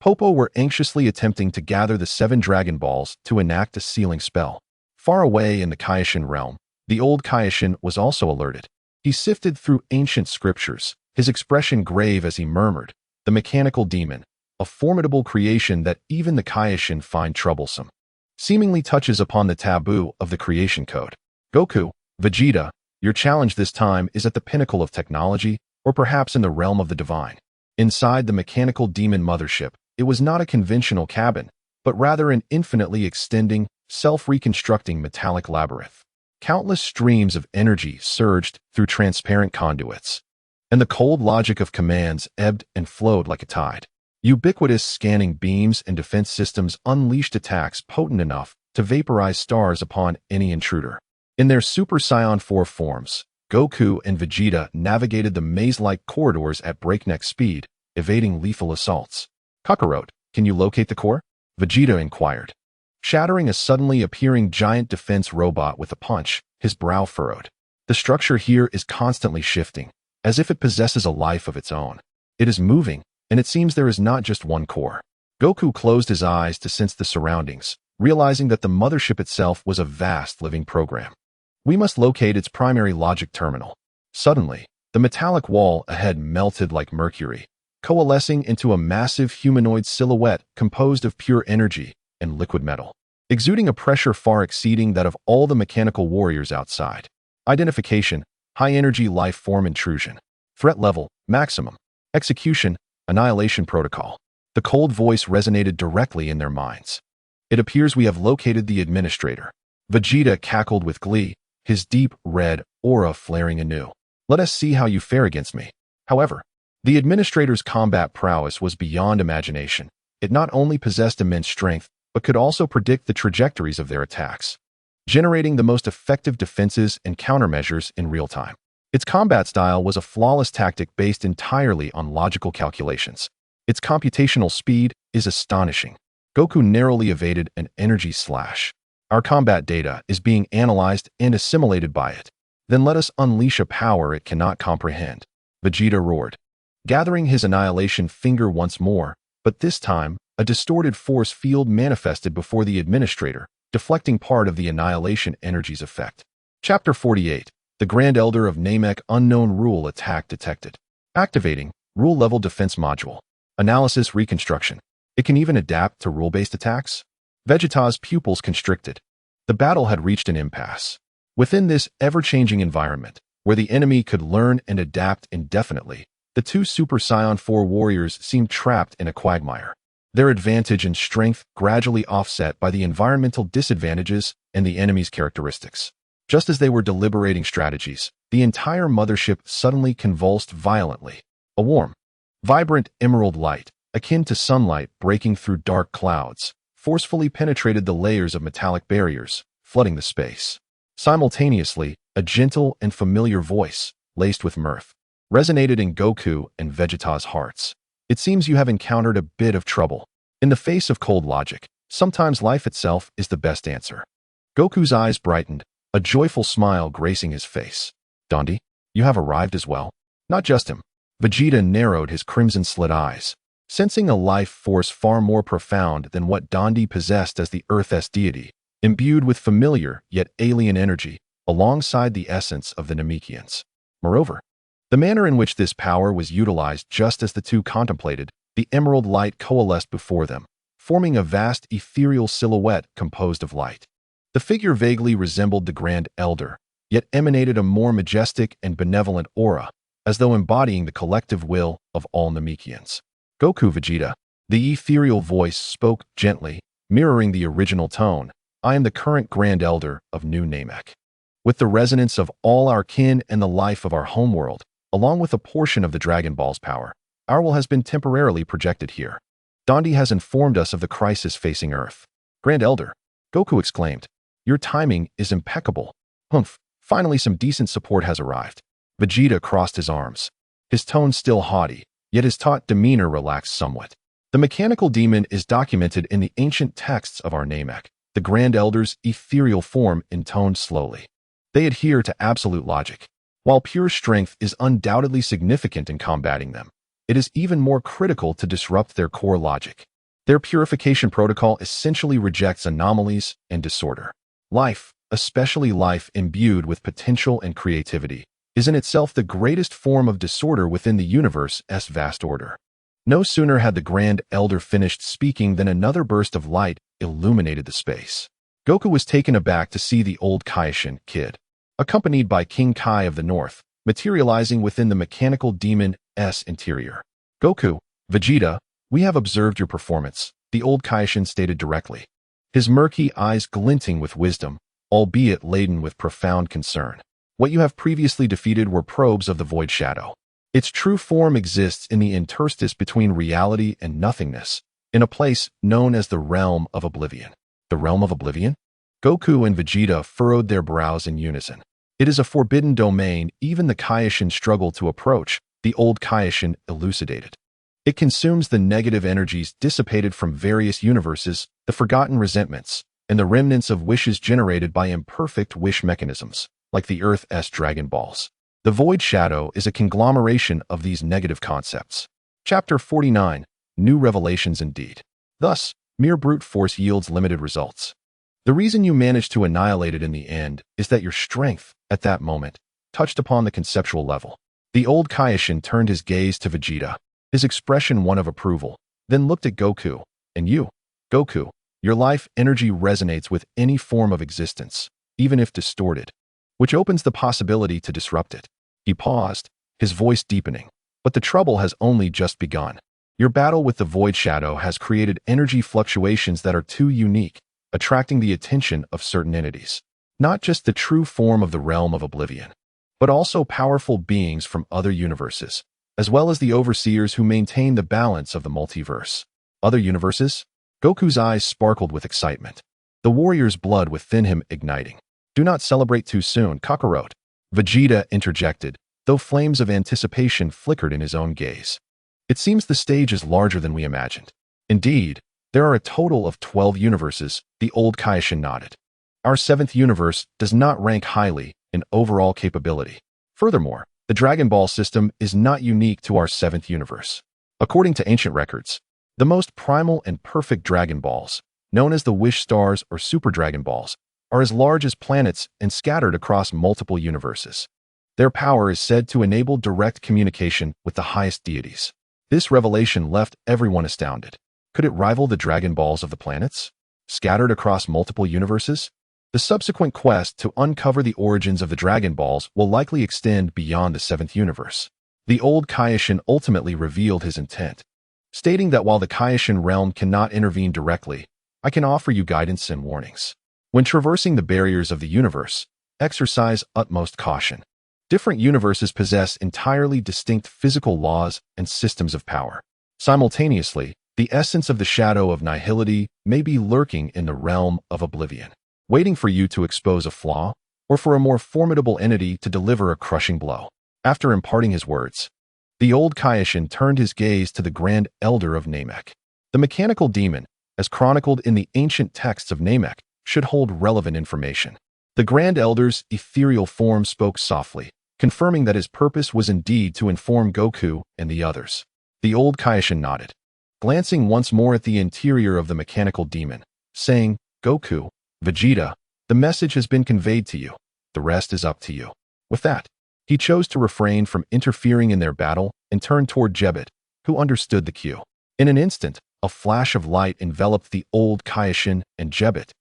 Popo were anxiously attempting to gather the 7 Dragon Balls to enact a sealing spell. Far away in the Kaioshin realm, the old Kaioshin was also alerted. He sifted through ancient scriptures, his expression grave as he murmured, the mechanical demon, a formidable creation that even the Kaioshin find troublesome, seemingly touches upon the taboo of the creation code. Goku, Vegeta, your challenge this time is at the pinnacle of technology, or perhaps in the realm of the divine. Inside the mechanical demon mothership, it was not a conventional cabin, but rather an infinitely extending, self-reconstructing metallic labyrinth. Countless streams of energy surged through transparent conduits, and the cold logic of commands ebbed and flowed like a tide. Ubiquitous scanning beams and defense systems unleashed attacks potent enough to vaporize stars upon any intruder. In their Super Saiyan 4 forms, Goku and Vegeta navigated the maze-like corridors at breakneck speed, evading lethal assaults. Kakarot, can you locate the core? Vegeta inquired. Shattering a suddenly appearing giant defense robot with a punch, his brow furrowed. The structure here is constantly shifting, as if it possesses a life of its own. It is moving, and it seems there is not just one core. Goku closed his eyes to sense the surroundings, realizing that the mothership itself was a vast living program. We must locate its primary logic terminal. Suddenly, the metallic wall ahead melted like mercury, coalescing into a massive humanoid silhouette composed of pure energy and liquid metal, exuding a pressure far exceeding that of all the mechanical warriors outside. Identification: high-energy life form intrusion. Threat level: maximum. Execution: annihilation protocol. The cold voice resonated directly in their minds. It appears we have located the administrator. Vegeta cackled with glee, his deep red aura flaring anew. Let us see how you fare against me. However, the administrator's combat prowess was beyond imagination. It not only possessed immense strength, but could also predict the trajectories of their attacks, generating the most effective defenses and countermeasures in real time. Its combat style was a flawless tactic based entirely on logical calculations. Its computational speed is astonishing. Goku narrowly evaded an energy slash. Our combat data is being analyzed and assimilated by it. Then let us unleash a power it cannot comprehend. Vegeta roared, gathering his annihilation finger once more, but this time, a distorted force field manifested before the administrator, deflecting part of the annihilation energy's effect. Chapter 48. The Grand Elder of Namek Unknown Rule Attack Detected. Activating Rule Level Defense Module. Analysis Reconstruction. It can even adapt to rule-based attacks? Vegeta's pupils constricted. The battle had reached an impasse. Within this ever-changing environment, where the enemy could learn and adapt indefinitely, the two Super Saiyan 4 warriors seemed trapped in a quagmire. Their advantage and strength gradually offset by the environmental disadvantages and the enemy's characteristics. Just as they were deliberating strategies, the entire mothership suddenly convulsed violently. A warm, vibrant emerald light, akin to sunlight breaking through dark clouds, forcefully penetrated the layers of metallic barriers, flooding the space. Simultaneously, a gentle and familiar voice, laced with mirth, resonated in Goku and Vegeta's hearts. It seems you have encountered a bit of trouble. In the face of cold logic, sometimes life itself is the best answer. Goku's eyes brightened, a joyful smile gracing his face. Dondi, you have arrived as well? Not just him. Vegeta narrowed his crimson-slit eyes, sensing a life force far more profound than what Dondi possessed as the Earth's deity, imbued with familiar yet alien energy, alongside the essence of the Namekians. Moreover, the manner in which this power was utilized just as the two contemplated, the emerald light coalesced before them, forming a vast ethereal silhouette composed of light. The figure vaguely resembled the Grand Elder, yet emanated a more majestic and benevolent aura, as though embodying the collective will of all Namekians. Goku Vegeta, the ethereal voice spoke gently, mirroring the original tone. I am the current Grand Elder of New Namek. With the resonance of all our kin and the life of our homeworld, along with a portion of the Dragon Ball's power, our will has been temporarily projected here. Dondi has informed us of the crisis facing Earth. Grand Elder, Goku exclaimed, your timing is impeccable. Humph, finally some decent support has arrived. Vegeta crossed his arms, his tone still haughty, yet his taut demeanor relaxed somewhat. The mechanical demon is documented in the ancient texts of our Namek. The Grand Elder's ethereal form intoned slowly. They adhere to absolute logic. While pure strength is undoubtedly significant in combating them, it is even more critical to disrupt their core logic. Their purification protocol essentially rejects anomalies and disorder. Life, especially life imbued with potential and creativity, is in itself the greatest form of disorder within the universe's vast order. No sooner had the Grand Elder finished speaking than another burst of light illuminated the space. Goku was taken aback to see the old Kaioshin kid, accompanied by King Kai of the North, materializing within the mechanical demon's interior. Goku, Vegeta, we have observed your performance, the old Kaioshin stated directly, his murky eyes glinting with wisdom, albeit laden with profound concern. What you have previously defeated were probes of the Void Shadow. Its true form exists in the interstice between reality and nothingness, in a place known as the Realm of Oblivion. The Realm of Oblivion? Goku and Vegeta furrowed their brows in unison. It is a forbidden domain even the Kaioshin struggle to approach, the old Kaioshin elucidated. It consumes the negative energies dissipated from various universes, the forgotten resentments, and the remnants of wishes generated by imperfect wish mechanisms. like the Earth's Dragon Balls. The Void Shadow is a conglomeration of these negative concepts. Chapter 49. New Revelations Indeed. Thus, mere brute force yields limited results. The reason you managed to annihilate it in the end is that your strength, at that moment, touched upon the conceptual level. The old Kaioshin turned his gaze to Vegeta, his expression one of approval, then looked at Goku. And you, Goku, your life energy resonates with any form of existence, even if distorted, which opens the possibility to disrupt it. He paused, his voice deepening. But the trouble has only just begun. Your battle with the Void Shadow has created energy fluctuations that are too unique, attracting the attention of certain entities. Not just the true form of the realm of oblivion, but also powerful beings from other universes, as well as the overseers who maintain the balance of the multiverse. Other universes? Goku's eyes sparkled with excitement, the warrior's blood within him igniting. Do not celebrate too soon, Kakarot. Vegeta interjected, though flames of anticipation flickered in his own gaze. It seems the stage is larger than we imagined. Indeed, there are a total of 12 universes, the old Kaioshin nodded. Our 7th universe does not rank highly in overall capability. Furthermore, the Dragon Ball system is not unique to our 7th universe. According to ancient records, the most primal and perfect Dragon Balls, known as the Wish Stars or Super Dragon Balls, are as large as planets and scattered across multiple universes. Their power is said to enable direct communication with the highest deities. This revelation left everyone astounded. Could it rival the Dragon Balls of the planets, scattered across multiple universes? The subsequent quest to uncover the origins of the Dragon Balls will likely extend beyond the 7th universe. The old Kaioshin ultimately revealed his intent, stating that while the Kaioshin realm cannot intervene directly, I can offer you guidance and warnings. When traversing the barriers of the universe, exercise utmost caution. Different universes possess entirely distinct physical laws and systems of power. Simultaneously, the essence of the shadow of nihility may be lurking in the realm of oblivion, waiting for you to expose a flaw, or for a more formidable entity to deliver a crushing blow. After imparting his words, the old Kaioshin turned his gaze to the Grand Elder of Namek. The mechanical demon, as chronicled in the ancient texts of Namek, should hold relevant information. The Grand Elder's ethereal form spoke softly, confirming that his purpose was indeed to inform Goku and the others. The old Kaioshin nodded, glancing once more at the interior of the mechanical demon, saying, Goku, Vegeta, the message has been conveyed to you. The rest is up to you. With that, he chose to refrain from interfering in their battle and turned toward Jebet, who understood the cue. In an instant, a flash of light enveloped the old Kaioshin and Jebet,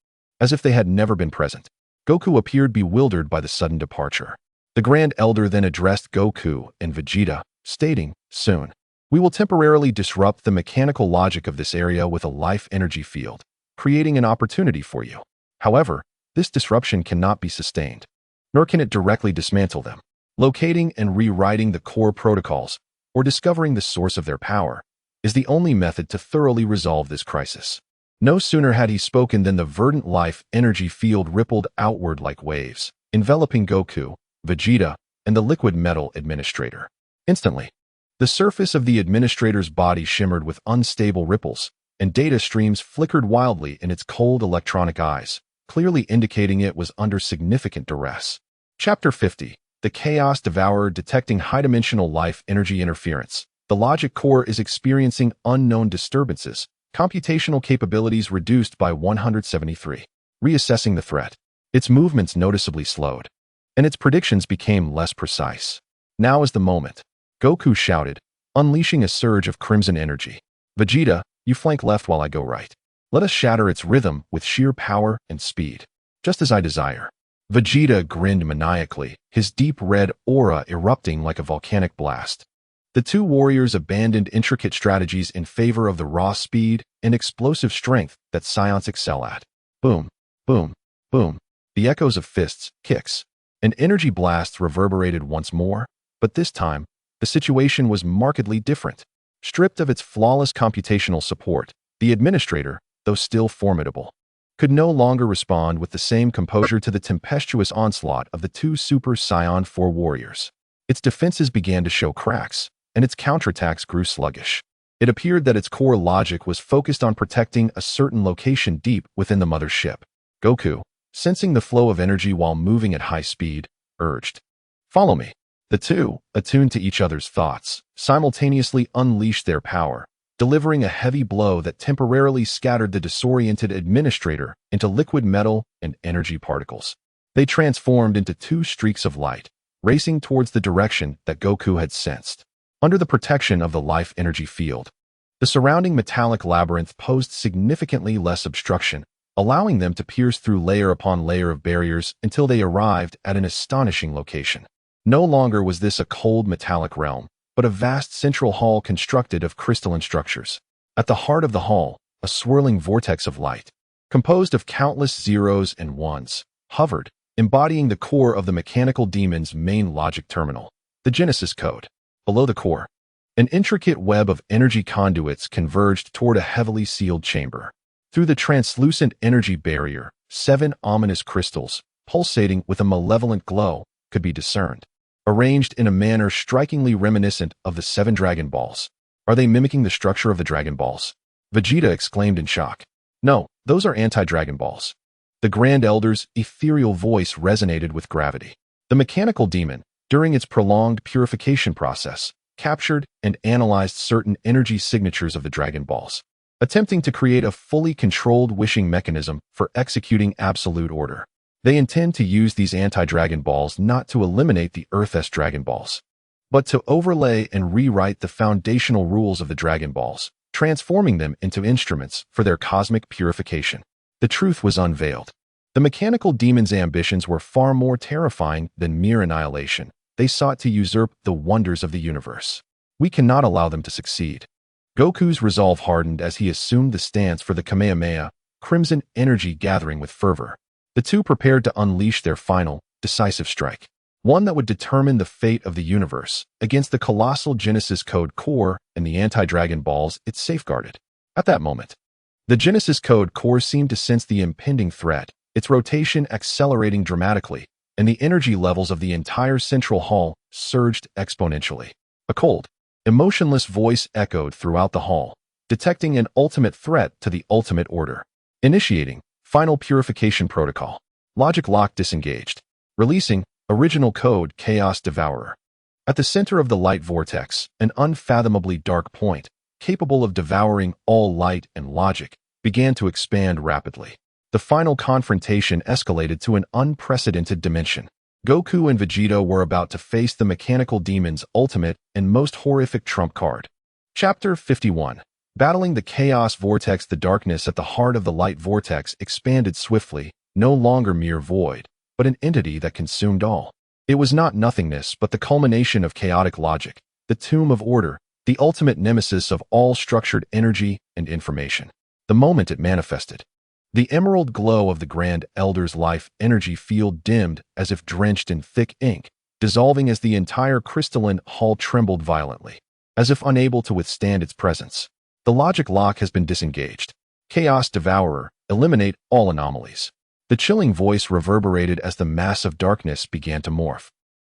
as if they had never been present. Goku appeared bewildered by the sudden departure. The Grand Elder then addressed Goku and Vegeta, stating, Soon, we will temporarily disrupt the mechanical logic of this area with a life energy field, creating an opportunity for you. However, this disruption cannot be sustained, nor can it directly dismantle them. Locating and rewriting the core protocols, or discovering the source of their power, is the only method to thoroughly resolve this crisis. No sooner had he spoken than the verdant life energy field rippled outward like waves, enveloping Goku, Vegeta, and the liquid metal administrator. Instantly, the surface of the administrator's body shimmered with unstable ripples, and data streams flickered wildly in its cold electronic eyes, clearly indicating it was under significant duress. Chapter 50. The Chaos Devourer detecting high-dimensional life energy interference. The logic core is experiencing unknown disturbances, computational capabilities reduced by 173. Reassessing the threat, its movements noticeably slowed, and its predictions became less precise. Now is the moment, Goku shouted, unleashing a surge of crimson energy. Vegeta, you flank left while I go right. Let us shatter its rhythm with sheer power and speed, just as I desire. Vegeta grinned maniacally, his deep red aura erupting like a volcanic blast. The two warriors abandoned intricate strategies in favor of the raw speed and explosive strength that Saiyans excel at. Boom, boom, boom. The echoes of fists, kicks, and energy blasts reverberated once more, but this time, the situation was markedly different. Stripped of its flawless computational support, the administrator, though still formidable, could no longer respond with the same composure to the tempestuous onslaught of the two Super Saiyan 4 warriors. Its defenses began to show cracks, and its counterattacks grew sluggish. It appeared that its core logic was focused on protecting a certain location deep within the mother ship. Goku, sensing the flow of energy while moving at high speed, urged. Follow me. The two, attuned to each other's thoughts, simultaneously unleashed their power, delivering a heavy blow that temporarily scattered the disoriented administrator into liquid metal and energy particles. They transformed into two streaks of light, racing towards the direction that Goku had sensed. Under the protection of the life energy field, the surrounding metallic labyrinth posed significantly less obstruction, allowing them to pierce through layer upon layer of barriers until they arrived at an astonishing location. No longer was this a cold metallic realm, but a vast central hall constructed of crystalline structures. At the heart of the hall, a swirling vortex of light, composed of countless zeros and ones, hovered, embodying the core of the mechanical demon's main logic terminal, the Genesis code. Below the core, an intricate web of energy conduits converged toward a heavily sealed chamber. Through the translucent energy barrier, 7 ominous crystals, pulsating with a malevolent glow, could be discerned, arranged in a manner strikingly reminiscent of the 7 Dragon Balls. Are they mimicking the structure of the Dragon Balls? Vegeta exclaimed in shock. No, those are anti-Dragon Balls. The Grand Elder's ethereal voice resonated with gravity. The mechanical demon, during its prolonged purification process, captured and analyzed certain energy signatures of the Dragon Balls, attempting to create a fully controlled wishing mechanism for executing absolute order. They intend to use these anti-Dragon Balls not to eliminate the Earth's Dragon Balls, but to overlay and rewrite the foundational rules of the Dragon Balls, transforming them into instruments for their cosmic purification. The truth was unveiled. The mechanical demon's ambitions were far more terrifying than mere annihilation. They sought to usurp the wonders of the universe. We cannot allow them to succeed. Goku's resolve hardened as he assumed the stance for the Kamehameha, crimson energy gathering with fervor. The two prepared to unleash their final, decisive strike, one that would determine the fate of the universe against the colossal Genesis Code core and the anti-Dragon Balls it safeguarded. At that moment, the Genesis Code core seemed to sense the impending threat, its rotation accelerating dramatically, and the energy levels of the entire central hall surged exponentially. A cold, emotionless voice echoed throughout the hall, detecting an ultimate threat to the ultimate order. Initiating Final Purification Protocol. Logic lock disengaged. Releasing Original Code Chaos Devourer. At the center of the light vortex, an unfathomably dark point, capable of devouring all light and logic, began to expand rapidly. The final confrontation escalated to an unprecedented dimension. Goku and Vegeta were about to face the mechanical demon's ultimate and most horrific trump card. Chapter 51. Battling the chaos vortex. The darkness at the heart of the light vortex expanded swiftly, no longer mere void, but an entity that consumed all. It was not nothingness, but the culmination of chaotic logic, the tomb of order, the ultimate nemesis of all structured energy and information. The moment it manifested, the emerald glow of the Grand Elder's life energy field dimmed as if drenched in thick ink, dissolving as the entire crystalline hall trembled violently, as if unable to withstand its presence. The logic lock has been disengaged. Chaos Devourer, eliminate all anomalies. The chilling voice reverberated as the mass of darkness began to morph.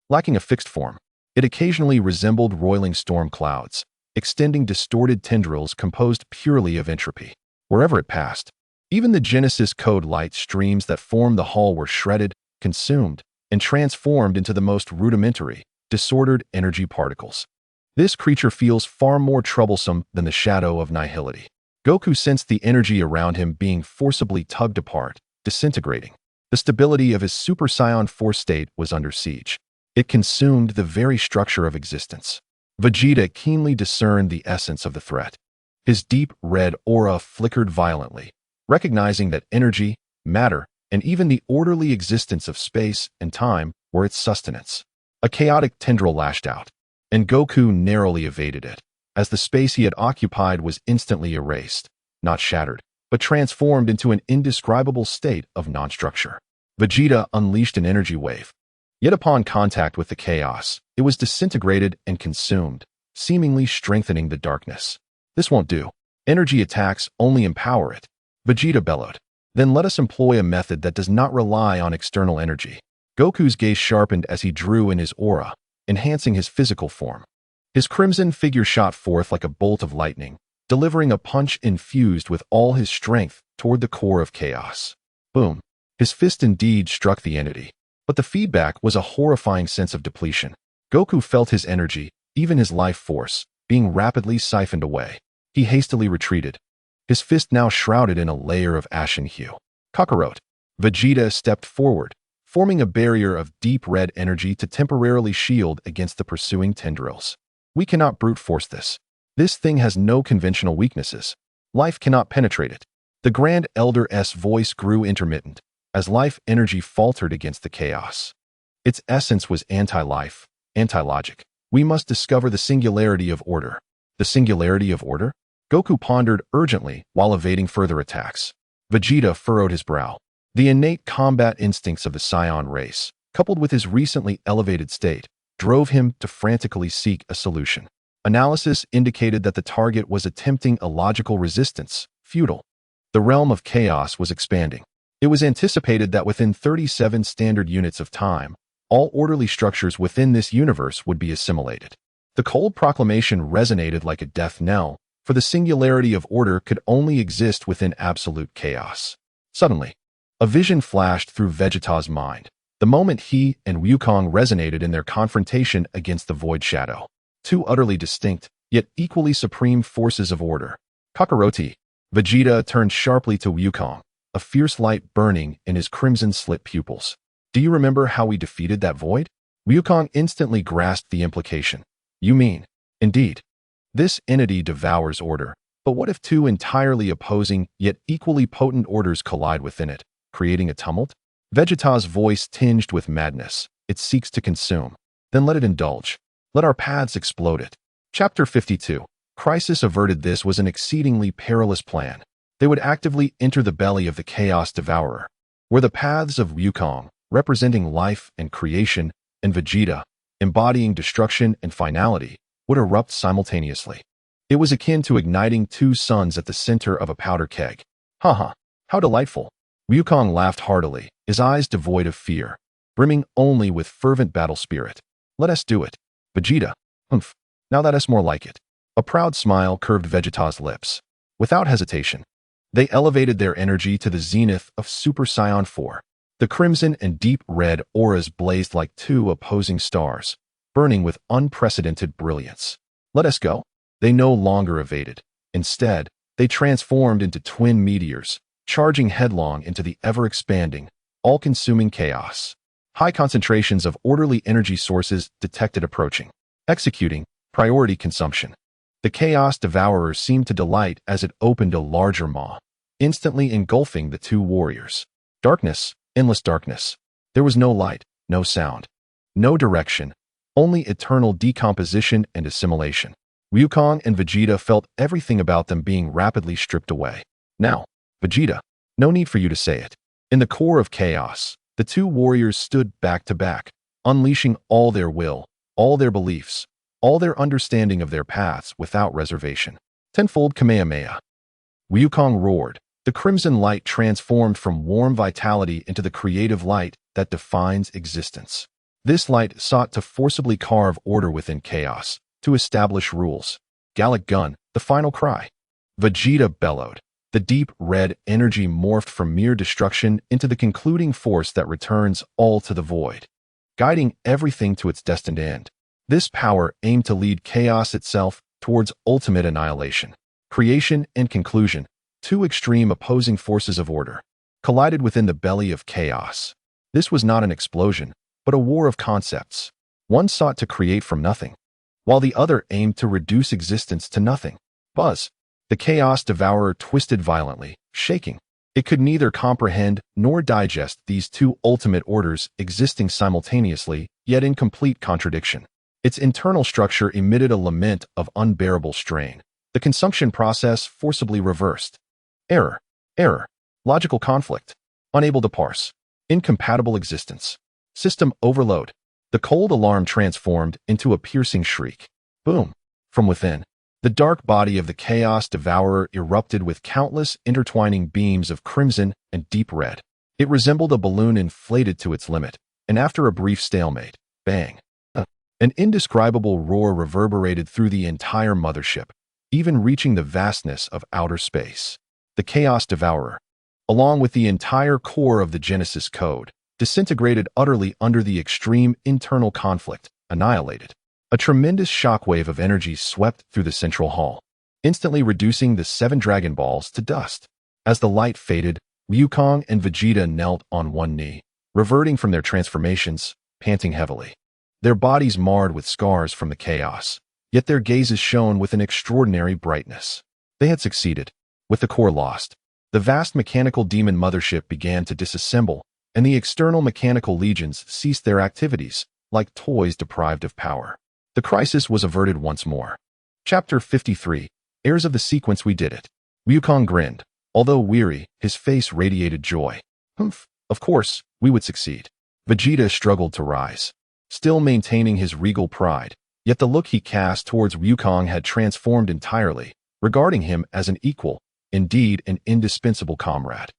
Lacking a fixed form, it occasionally resembled roiling storm clouds, extending distorted tendrils composed purely of entropy. Wherever it passed, even the Genesis Code light streams that formed the hall were shredded, consumed, and transformed into the most rudimentary, disordered energy particles. This creature feels far more troublesome than the shadow of nihility. Goku sensed the energy around him being forcibly tugged apart, disintegrating. The stability of his Super Saiyan force state was under siege. It consumed the very structure of existence. Vegeta keenly discerned the essence of the threat. His deep red aura flickered violently, recognizing that energy, matter, and even the orderly existence of space and time were its sustenance. A chaotic tendril lashed out, and Goku narrowly evaded it, as the space he had occupied was instantly erased, not shattered, but transformed into an indescribable state of non-structure. Vegeta unleashed an energy wave. Yet upon contact with the chaos, it was disintegrated and consumed, seemingly strengthening the darkness. This won't do. Energy attacks only empower it, Vegeta bellowed. Then let us employ a method that does not rely on external energy. Goku's gaze sharpened as he drew in his aura, enhancing his physical form. His crimson figure shot forth like a bolt of lightning, delivering a punch infused with all his strength toward the core of chaos. Boom! His fist indeed struck the entity, But the feedback was a horrifying sense of depletion. Goku felt his energy, even his life force, being rapidly siphoned away. He hastily retreated, his fist now shrouded in a layer of ashen hue. Kakarot. Vegeta stepped forward, forming a barrier of deep red energy to temporarily shield against the pursuing tendrils. We cannot brute force this. This thing has no conventional weaknesses. Life cannot penetrate it. The Grand Elder's voice grew intermittent, as life energy faltered against the chaos. Its essence was anti-life, anti-logic. We must discover the singularity of order. The singularity of order? Goku pondered urgently while evading further attacks. Vegeta furrowed his brow. The innate combat instincts of the Saiyan race, coupled with his recently elevated state, drove him to frantically seek a solution. Analysis indicated that the target was attempting a logical resistance, futile. The realm of chaos was expanding. It was anticipated that within 37 standard units of time, all orderly structures within this universe would be assimilated. The cold proclamation resonated like a death knell, for the singularity of order could only exist within absolute chaos. Suddenly, a vision flashed through Vegeta's mind, the moment he and Wukong resonated in their confrontation against the Void Shadow. Two utterly distinct, yet equally supreme forces of order. Kakarot. Vegeta turned sharply to Wukong, a fierce light burning in his crimson-slit pupils. Do you remember how we defeated that void? Wukong instantly grasped the implication. You mean, indeed, this entity devours order, but what if two entirely opposing yet equally potent orders collide within it, creating a tumult? Vegeta's voice tinged with madness. It seeks to consume. Then let it indulge. Let our paths explode it. Chapter 52. Crisis averted. This was an exceedingly perilous plan. They would actively enter the belly of the Chaos Devourer, where the paths of Wukong, representing life and creation, and Vegeta, embodying destruction and finality, would erupt simultaneously. It was akin to igniting two suns at the center of a powder keg. Haha, how delightful. Wukong laughed heartily, his eyes devoid of fear, brimming only with fervent battle spirit. Let us do it. Vegeta. Humph. Now that's more like it. A proud smile curved Vegeta's lips. Without hesitation, they elevated their energy to the zenith of Super Saiyan 4. The crimson and deep red auras blazed like two opposing stars, burning with unprecedented brilliance. Let us go. They no longer evaded. Instead, they transformed into twin meteors, charging headlong into the ever-expanding, all-consuming chaos. High concentrations of orderly energy sources detected approaching. Executing, priority consumption. The Chaos Devourer seemed to delight as it opened a larger maw, instantly engulfing the two warriors. Darkness, endless darkness. There was no light, no sound, no direction, only eternal decomposition and assimilation. Wukong and Vegeta felt everything about them being rapidly stripped away. Now, Vegeta, no need for you to say it. In the core of chaos, the two warriors stood back to back, unleashing all their will, all their beliefs, all their understanding of their paths without reservation. Tenfold Kamehameha. Wukong roared. The crimson light transformed from warm vitality into the creative light that defines existence. This light sought to forcibly carve order within chaos, to establish rules. Gallic Gun, the final cry. Vegeta bellowed. The deep red energy morphed from mere destruction into the concluding force that returns all to the void, guiding everything to its destined end. This power aimed to lead chaos itself towards ultimate annihilation. Creation and conclusion, two extreme opposing forces of order, collided within the belly of chaos. This was not an explosion, but a war of concepts. One sought to create from nothing, while the other aimed to reduce existence to nothing. Buzz. The Chaos Devourer twisted violently, shaking. It could neither comprehend nor digest these two ultimate orders existing simultaneously, yet in complete contradiction. Its internal structure emitted a lament of unbearable strain. The consumption process forcibly reversed. Error. Error. Logical conflict. Unable to parse. Incompatible existence. System overload. The cold alarm transformed into a piercing shriek. Boom. From within, the dark body of the Chaos Devourer erupted with countless intertwining beams of crimson and deep red. It resembled a balloon inflated to its limit, and after a brief stalemate, bang. An indescribable roar reverberated through the entire mothership, even reaching the vastness of outer space. The Chaos Devourer, along with the entire core of the Genesis Code, disintegrated utterly under the extreme internal conflict, annihilated. A tremendous shockwave of energy swept through the central hall, instantly reducing the 7 Dragon Balls to dust. As the light faded, Wukong and Vegeta knelt on one knee, reverting from their transformations, panting heavily. Their bodies marred with scars from the chaos, yet their gazes shone with an extraordinary brightness. They had succeeded. With the core lost, the vast mechanical demon mothership began to disassemble, and the external mechanical legions ceased their activities, like toys deprived of power. The crisis was averted once more. Chapter 53. Heirs of the Sequence. We did it. Wukong grinned. Although weary, his face radiated joy. Humph, of course, we would succeed. Vegeta struggled to rise, still maintaining his regal pride, yet the look he cast towards Wukong had transformed entirely, regarding him as an equal, indeed an indispensable comrade.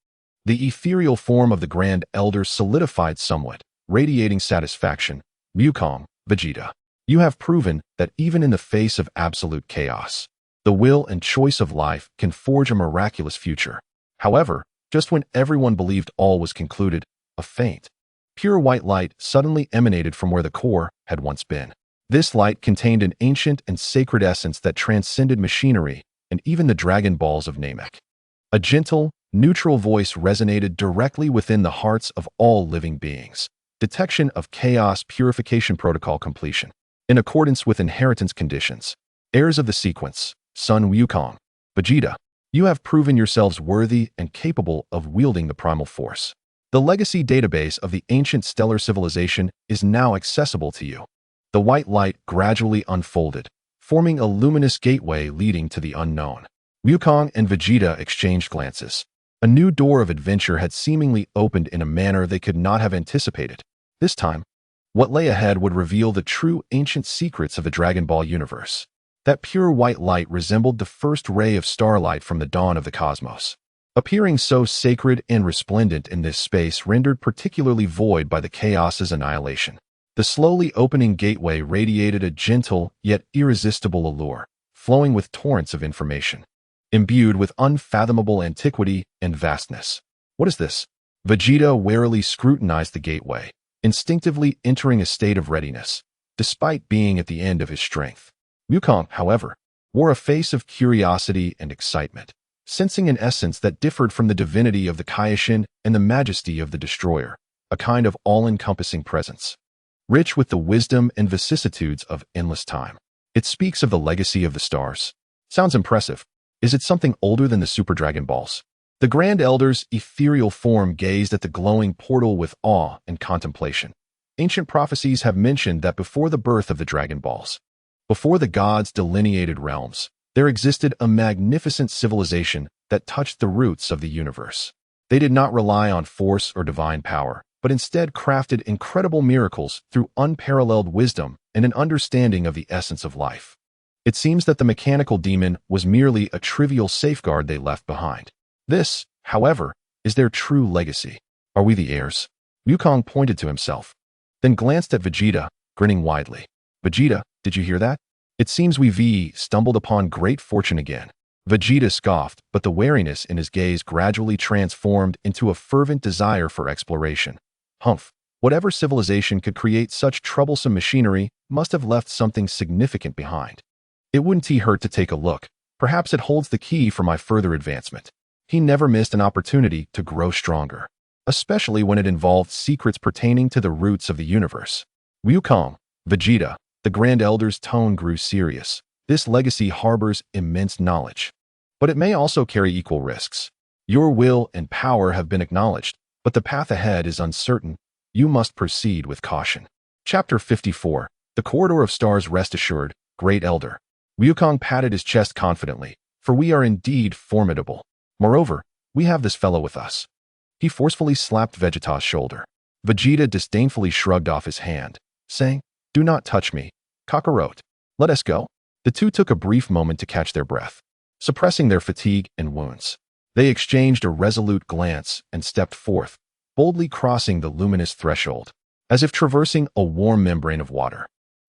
The ethereal form of the Grand Elder solidified somewhat, radiating satisfaction. Wukong, Vegeta, you have proven that even in the face of absolute chaos, the will and choice of life can forge a miraculous future. However, just when everyone believed all was concluded, a faint, pure white light suddenly emanated from where the core had once been. This light contained an ancient and sacred essence that transcended machinery and even the Dragon Balls of Namek. A gentle, neutral voice resonated directly within the hearts of all living beings. Detection of Chaos Purification Protocol completion. In accordance with inheritance conditions, heirs of the sequence, Son Wukong, Vegeta, you have proven yourselves worthy and capable of wielding the primal force. The legacy database of the ancient stellar civilization is now accessible to you. The white light gradually unfolded, forming a luminous gateway leading to the unknown. Wukong and Vegeta exchanged glances. A new door of adventure had seemingly opened in a manner they could not have anticipated. This time, what lay ahead would reveal the true ancient secrets of the Dragon Ball universe. That pure white light resembled the first ray of starlight from the dawn of the cosmos. Appearing so sacred and resplendent in this space rendered particularly void by the chaos's annihilation. The slowly opening gateway radiated a gentle yet irresistible allure, flowing with torrents of information, imbued with unfathomable antiquity and vastness. What is this? Vegeta warily scrutinized the gateway, instinctively entering a state of readiness, despite being at the end of his strength. Wukong, however, wore a face of curiosity and excitement, sensing an essence that differed from the divinity of the Kaioshin and the majesty of the Destroyer, a kind of all-encompassing presence, rich with the wisdom and vicissitudes of endless time. It speaks of the legacy of the stars. Sounds impressive. Is it something older than the Super Dragon Balls? The Grand Elder's ethereal form gazed at the glowing portal with awe and contemplation. Ancient prophecies have mentioned that before the birth of the Dragon Balls, before the gods delineated realms, there existed a magnificent civilization that touched the roots of the universe. They did not rely on force or divine power, but instead crafted incredible miracles through unparalleled wisdom and an understanding of the essence of life. It seems that the mechanical demon was merely a trivial safeguard they left behind. This, however, is their true legacy. Are we the heirs? Wukong pointed to himself, then glanced at Vegeta, grinning widely. Vegeta, did you hear that? It seems we stumbled upon great fortune again. Vegeta scoffed, but the wariness in his gaze gradually transformed into a fervent desire for exploration. Humph, whatever civilization could create such troublesome machinery must have left something significant behind. It wouldn't hurt to take a look. Perhaps it holds the key for my further advancement. He never missed an opportunity to grow stronger, especially when it involved secrets pertaining to the roots of the universe. Wukong, Vegeta, the Grand Elder's tone grew serious. This legacy harbors immense knowledge, but it may also carry equal risks. Your will and power have been acknowledged, but the path ahead is uncertain. You must proceed with caution. Chapter 54. The Corridor of Stars. Rest assured, Great Elder. Wukong patted his chest confidently, for we are indeed formidable. Moreover, we have this fellow with us. He forcefully slapped Vegeta's shoulder. Vegeta disdainfully shrugged off his hand, saying, "Do not touch me, Kakarot. Let us go." The two took a brief moment to catch their breath, suppressing their fatigue and wounds. They exchanged a resolute glance and stepped forth, boldly crossing the luminous threshold, as if traversing a warm membrane of water.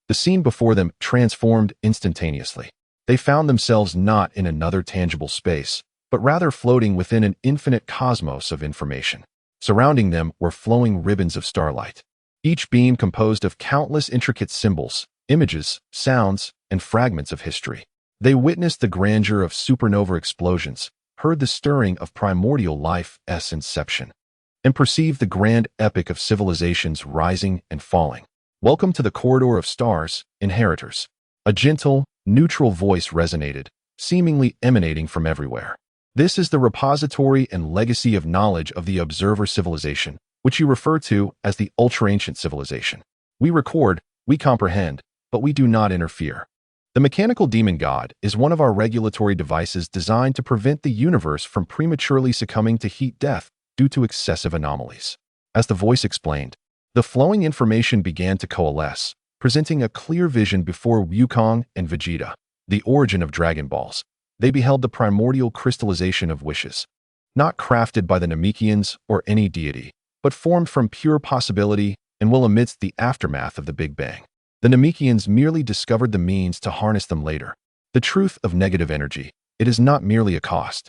The scene before them transformed instantaneously. They found themselves not in another tangible space, but rather floating within an infinite cosmos of information. Surrounding them were flowing ribbons of starlight, each beam composed of countless intricate symbols, images, sounds, and fragments of history. They witnessed the grandeur of supernova explosions, heard the stirring of primordial life's inception, and perceived the grand epic of civilizations rising and falling. Welcome to the corridor of stars, inheritors. A gentle, neutral voice resonated, seemingly emanating from everywhere. This is the repository and legacy of knowledge of the Observer civilization, which you refer to as the ultra-ancient civilization. We record, we comprehend, but we do not interfere. The mechanical demon god is one of our regulatory devices designed to prevent the universe from prematurely succumbing to heat death due to excessive anomalies. As the voice explained, the flowing information began to coalesce, presenting a clear vision before Wukong and Vegeta, the origin of Dragon Balls. They beheld the primordial crystallization of wishes, not crafted by the Namekians or any deity, but formed from pure possibility and will amidst the aftermath of the Big Bang. The Namekians merely discovered the means to harness them later. The truth of negative energy, it is not merely a cost.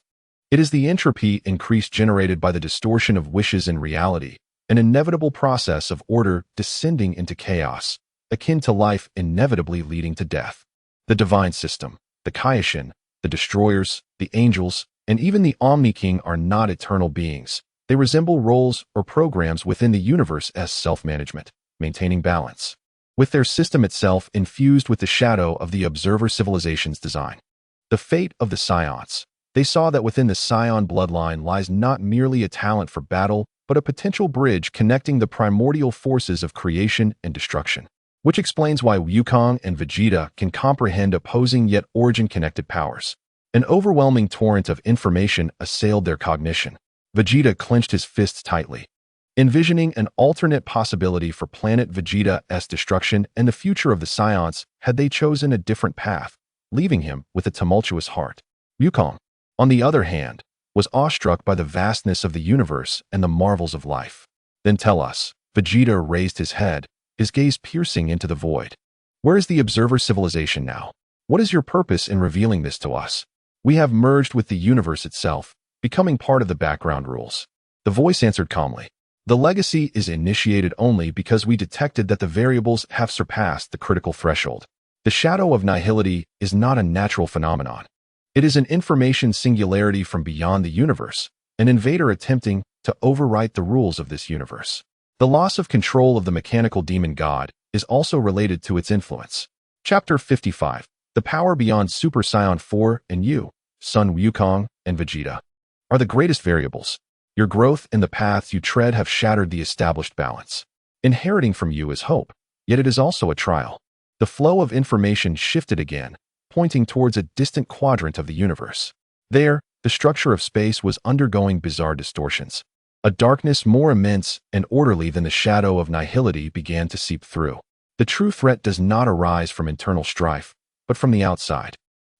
It is the entropy increase generated by the distortion of wishes in reality, an inevitable process of order descending into chaos, akin to life inevitably leading to death. The divine system, the Kaioshin, the destroyers, the angels, and even the Omni King are not eternal beings. They resemble roles or programs within the universe's self-management, maintaining balance, with their system itself infused with the shadow of the Observer civilization's design. The fate of the Saiyans. They saw that within the Saiyan bloodline lies not merely a talent for battle, but a potential bridge connecting the primordial forces of creation and destruction, which explains why Wukong and Vegeta can comprehend opposing yet origin-connected powers. An overwhelming torrent of information assailed their cognition. Vegeta clenched his fists tightly, envisioning an alternate possibility for planet Vegeta's destruction and the future of the Saiyans had they chosen a different path, leaving him with a tumultuous heart. Wukong, on the other hand, was awestruck by the vastness of the universe and the marvels of life. Then tell us, Vegeta raised his head, his gaze piercing into the void. Where is the Observer civilization now? What is your purpose in revealing this to us? We have merged with the universe itself, becoming part of the background rules. The voice answered calmly. The legacy is initiated only because we detected that the variables have surpassed the critical threshold. The shadow of nihility is not a natural phenomenon. It is an information singularity from beyond the universe, an invader attempting to overwrite the rules of this universe. The loss of control of the mechanical demon god is also related to its influence. Chapter 55. The power beyond Super Saiyan 4 and you, Son Wukong and Vegeta, are the greatest variables. Your growth and the paths you tread have shattered the established balance. Inheriting from you is hope, yet it is also a trial. The flow of information shifted again, pointing towards a distant quadrant of the universe. There, the structure of space was undergoing bizarre distortions. A darkness more immense and orderly than the shadow of nihility began to seep through. The true threat does not arise from internal strife, but from the outside.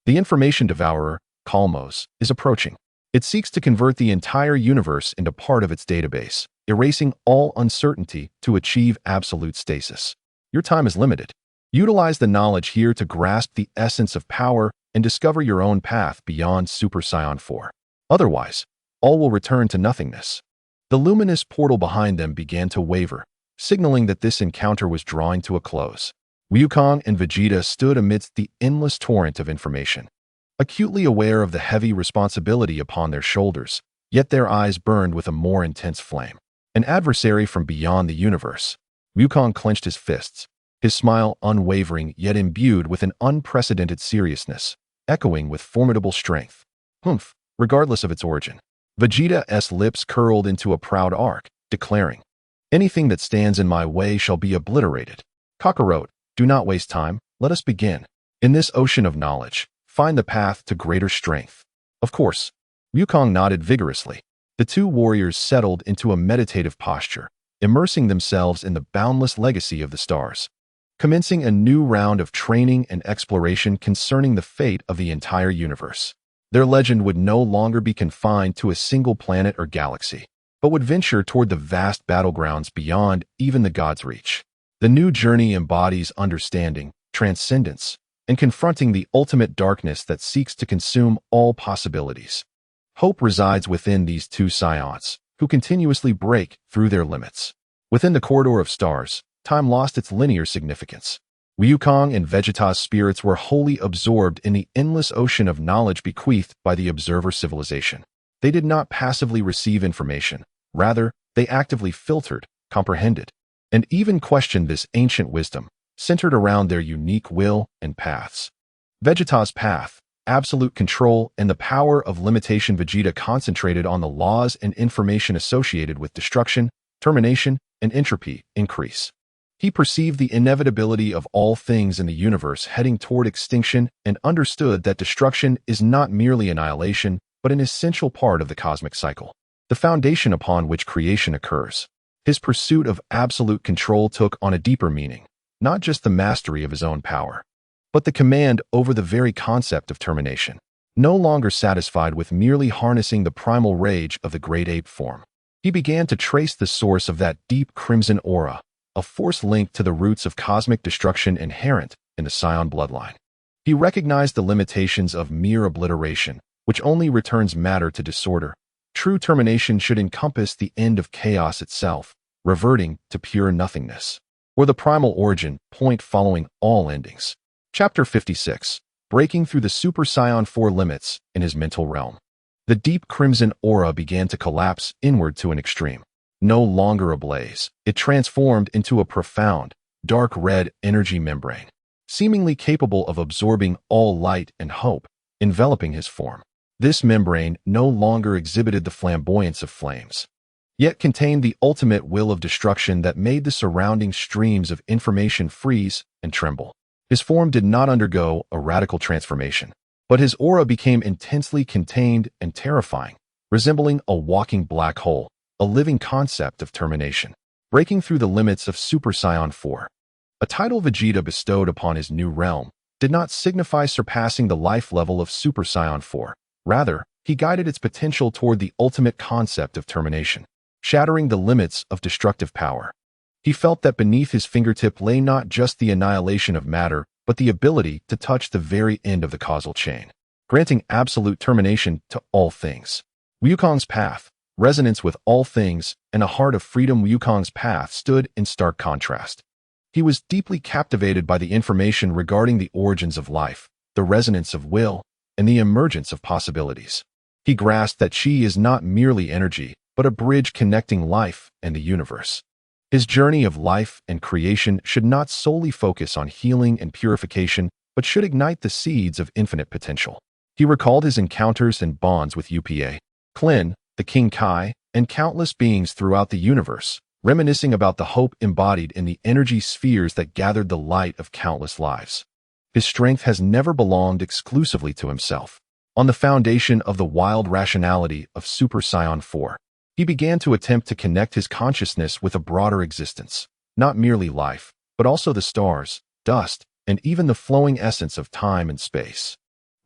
The information devourer, Kalmos, is approaching. It seeks to convert the entire universe into part of its database, erasing all uncertainty to achieve absolute stasis. Your time is limited. Utilize the knowledge here to grasp the essence of power and discover your own path beyond Super Saiyan 4. Otherwise, all will return to nothingness. The luminous portal behind them began to waver, signaling that this encounter was drawing to a close. Wukong and Vegeta stood amidst the endless torrent of information, acutely aware of the heavy responsibility upon their shoulders, yet their eyes burned with a more intense flame. An adversary from beyond the universe. Wukong clenched his fists, his smile unwavering yet imbued with an unprecedented seriousness, echoing with formidable strength. Humph, regardless of its origin. Vegeta's lips curled into a proud arc, declaring, "Anything that stands in my way shall be obliterated. Kakarot, do not waste time, let us begin. In this ocean of knowledge, find the path to greater strength." Of course. Wukong nodded vigorously. The two warriors settled into a meditative posture, immersing themselves in the boundless legacy of the stars, commencing a new round of training and exploration concerning the fate of the entire universe. Their legend would no longer be confined to a single planet or galaxy, but would venture toward the vast battlegrounds beyond even the gods' reach. The new journey embodies understanding, transcendence, and confronting the ultimate darkness that seeks to consume all possibilities. Hope resides within these two Saiyans, who continuously break through their limits. Within the corridor of stars, time lost its linear significance. Wukong and Vegeta's spirits were wholly absorbed in the endless ocean of knowledge bequeathed by the observer civilization. They did not passively receive information. Rather, they actively filtered, comprehended, and even questioned this ancient wisdom, centered around their unique will and paths. Vegeta's path, absolute control, and the power of limitation. Vegeta concentrated on the laws and information associated with destruction, termination, and entropy increase. He perceived the inevitability of all things in the universe heading toward extinction and understood that destruction is not merely annihilation, but an essential part of the cosmic cycle, the foundation upon which creation occurs. His pursuit of absolute control took on a deeper meaning, not just the mastery of his own power, but the command over the very concept of termination. No longer satisfied with merely harnessing the primal rage of the great ape form, he began to trace the source of that deep crimson aura, a force linked to the roots of cosmic destruction inherent in the Saiyan bloodline. He recognized the limitations of mere obliteration, which only returns matter to disorder. True termination should encompass the end of chaos itself, reverting to pure nothingness, or the primal origin point following all endings. Chapter 56. Breaking through the Super Saiyan 4 limits in his mental realm. The deep crimson aura began to collapse inward to an extreme. No longer ablaze, it transformed into a profound, dark red energy membrane, seemingly capable of absorbing all light and hope, enveloping his form. This membrane no longer exhibited the flamboyance of flames, yet contained the ultimate will of destruction that made the surrounding streams of information freeze and tremble. His form did not undergo a radical transformation, but his aura became intensely contained and terrifying, resembling a walking black hole, a living concept of termination. Breaking through the limits of Super Saiyan 4. A title Vegeta bestowed upon his new realm did not signify surpassing the life level of Super Saiyan 4. Rather, he guided its potential toward the ultimate concept of termination, shattering the limits of destructive power. He felt that beneath his fingertip lay not just the annihilation of matter, but the ability to touch the very end of the causal chain, granting absolute termination to all things. Wukong's path, resonance with all things, and a heart of freedom. Wukong's path stood in stark contrast. He was deeply captivated by the information regarding the origins of life, the resonance of will, and the emergence of possibilities. He grasped that chi is not merely energy, but a bridge connecting life and the universe. His journey of life and creation should not solely focus on healing and purification, but should ignite the seeds of infinite potential. He recalled his encounters and bonds with Upa, Klin, the King Kai, and countless beings throughout the universe, reminiscing about the hope embodied in the energy spheres that gathered the light of countless lives. His strength has never belonged exclusively to himself. On the foundation of the wild rationality of Super Saiyan 4, he began to attempt to connect his consciousness with a broader existence, not merely life, but also the stars, dust, and even the flowing essence of time and space.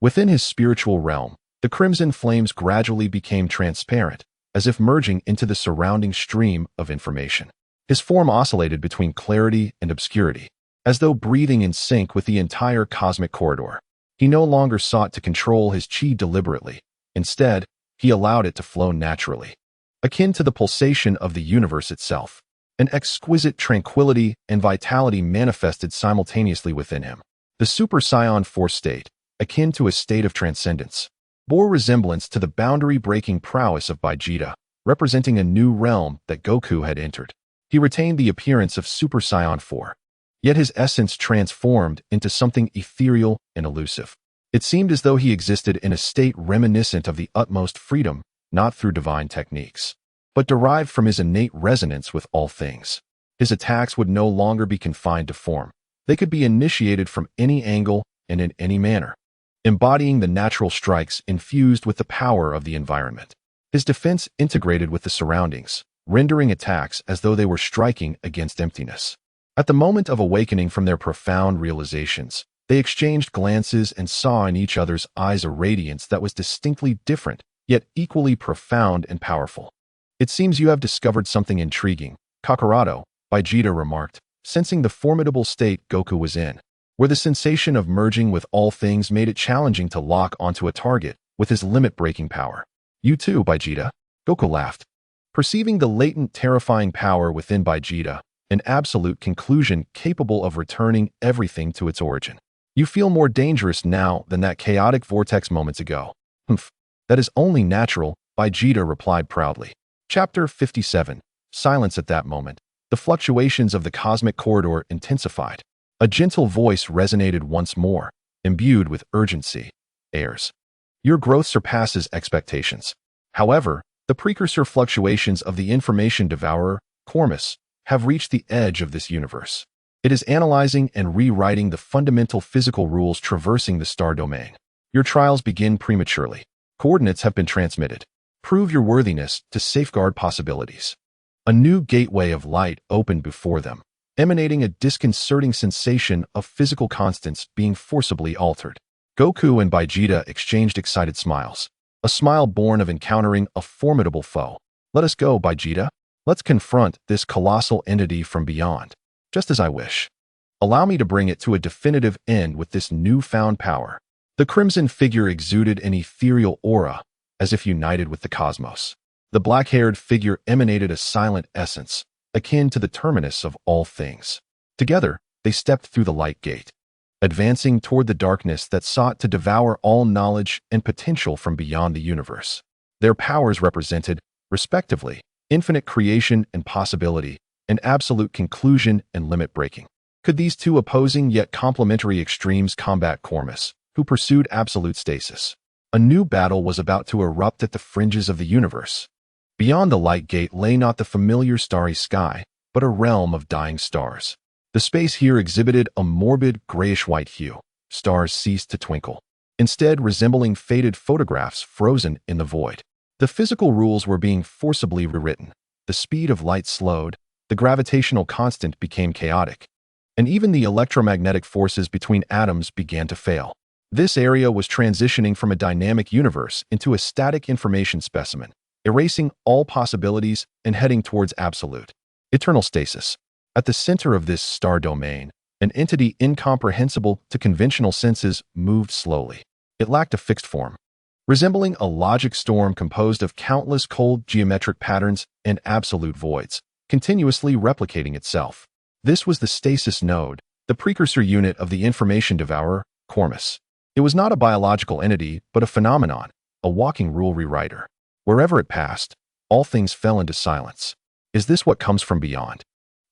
Within his spiritual realm, the crimson flames gradually became transparent, as if merging into the surrounding stream of information. His form oscillated between clarity and obscurity, as though breathing in sync with the entire cosmic corridor. He no longer sought to control his chi deliberately. Instead, he allowed it to flow naturally, akin to the pulsation of the universe itself. An exquisite tranquility and vitality manifested simultaneously within him. The Super Saiyan 4 state, akin to a state of transcendence, bore resemblance to the boundary-breaking prowess of Vegeta, representing a new realm that Goku had entered. He retained the appearance of Super Saiyan 4, yet his essence transformed into something ethereal and elusive. It seemed as though he existed in a state reminiscent of the utmost freedom, not through divine techniques, but derived from his innate resonance with all things. His attacks would no longer be confined to form. They could be initiated from any angle and in any manner, embodying the natural strikes infused with the power of the environment. His defense integrated with the surroundings, rendering attacks as though they were striking against emptiness. At the moment of awakening from their profound realizations, they exchanged glances and saw in each other's eyes a radiance that was distinctly different, yet equally profound and powerful. "It seems you have discovered something intriguing, Kakarado," Vegeta remarked, sensing the formidable state Goku was in, where the sensation of merging with all things made it challenging to lock onto a target with his limit-breaking power. "You too, Vegeta," Goku laughed. Perceiving the latent terrifying power within Vegeta, an absolute conclusion capable of returning everything to its origin. You feel more dangerous now than that chaotic vortex moments ago. Humph, that is only natural, Vegeta replied proudly. Chapter 57. Silence at that moment. The fluctuations of the cosmic corridor intensified. A gentle voice resonated once more, imbued with urgency. Heirs. Your growth surpasses expectations. However, the precursor fluctuations of the information devourer, Cormus, have reached the edge of this universe. It is analyzing and rewriting the fundamental physical rules traversing the star domain. Your trials begin prematurely. Coordinates have been transmitted. Prove your worthiness to safeguard possibilities. A new gateway of light opened before them, emanating a disconcerting sensation of physical constants being forcibly altered. Goku and Vegeta exchanged excited smiles, a smile born of encountering a formidable foe. Let us go, Vegeta. Let's confront this colossal entity from beyond, just as I wish. Allow me to bring it to a definitive end with this newfound power. The crimson figure exuded an ethereal aura, as if united with the cosmos. The black-haired figure emanated a silent essence, akin to the terminus of all things. Together, they stepped through the light gate, advancing toward the darkness that sought to devour all knowledge and potential from beyond the universe. Their powers represented, respectively, infinite creation and possibility, and absolute conclusion and limit breaking. Could these two opposing yet complementary extremes combat Cormus, who pursued absolute stasis? A new battle was about to erupt at the fringes of the universe. Beyond the light gate lay not the familiar starry sky, but a realm of dying stars. The space here exhibited a morbid grayish-white hue. Stars ceased to twinkle, instead resembling faded photographs frozen in the void. The physical rules were being forcibly rewritten. The speed of light slowed, the gravitational constant became chaotic, and even the electromagnetic forces between atoms began to fail. This area was transitioning from a dynamic universe into a static information specimen, erasing all possibilities and heading towards absolute, eternal stasis. At the center of this star domain, an entity incomprehensible to conventional senses moved slowly. It lacked a fixed form, resembling a logic storm composed of countless cold geometric patterns and absolute voids, continuously replicating itself. This was the stasis node, the precursor unit of the information devourer, Cormus. It was not a biological entity, but a phenomenon, a walking rule rewriter. Wherever it passed, all things fell into silence. Is this what comes from beyond?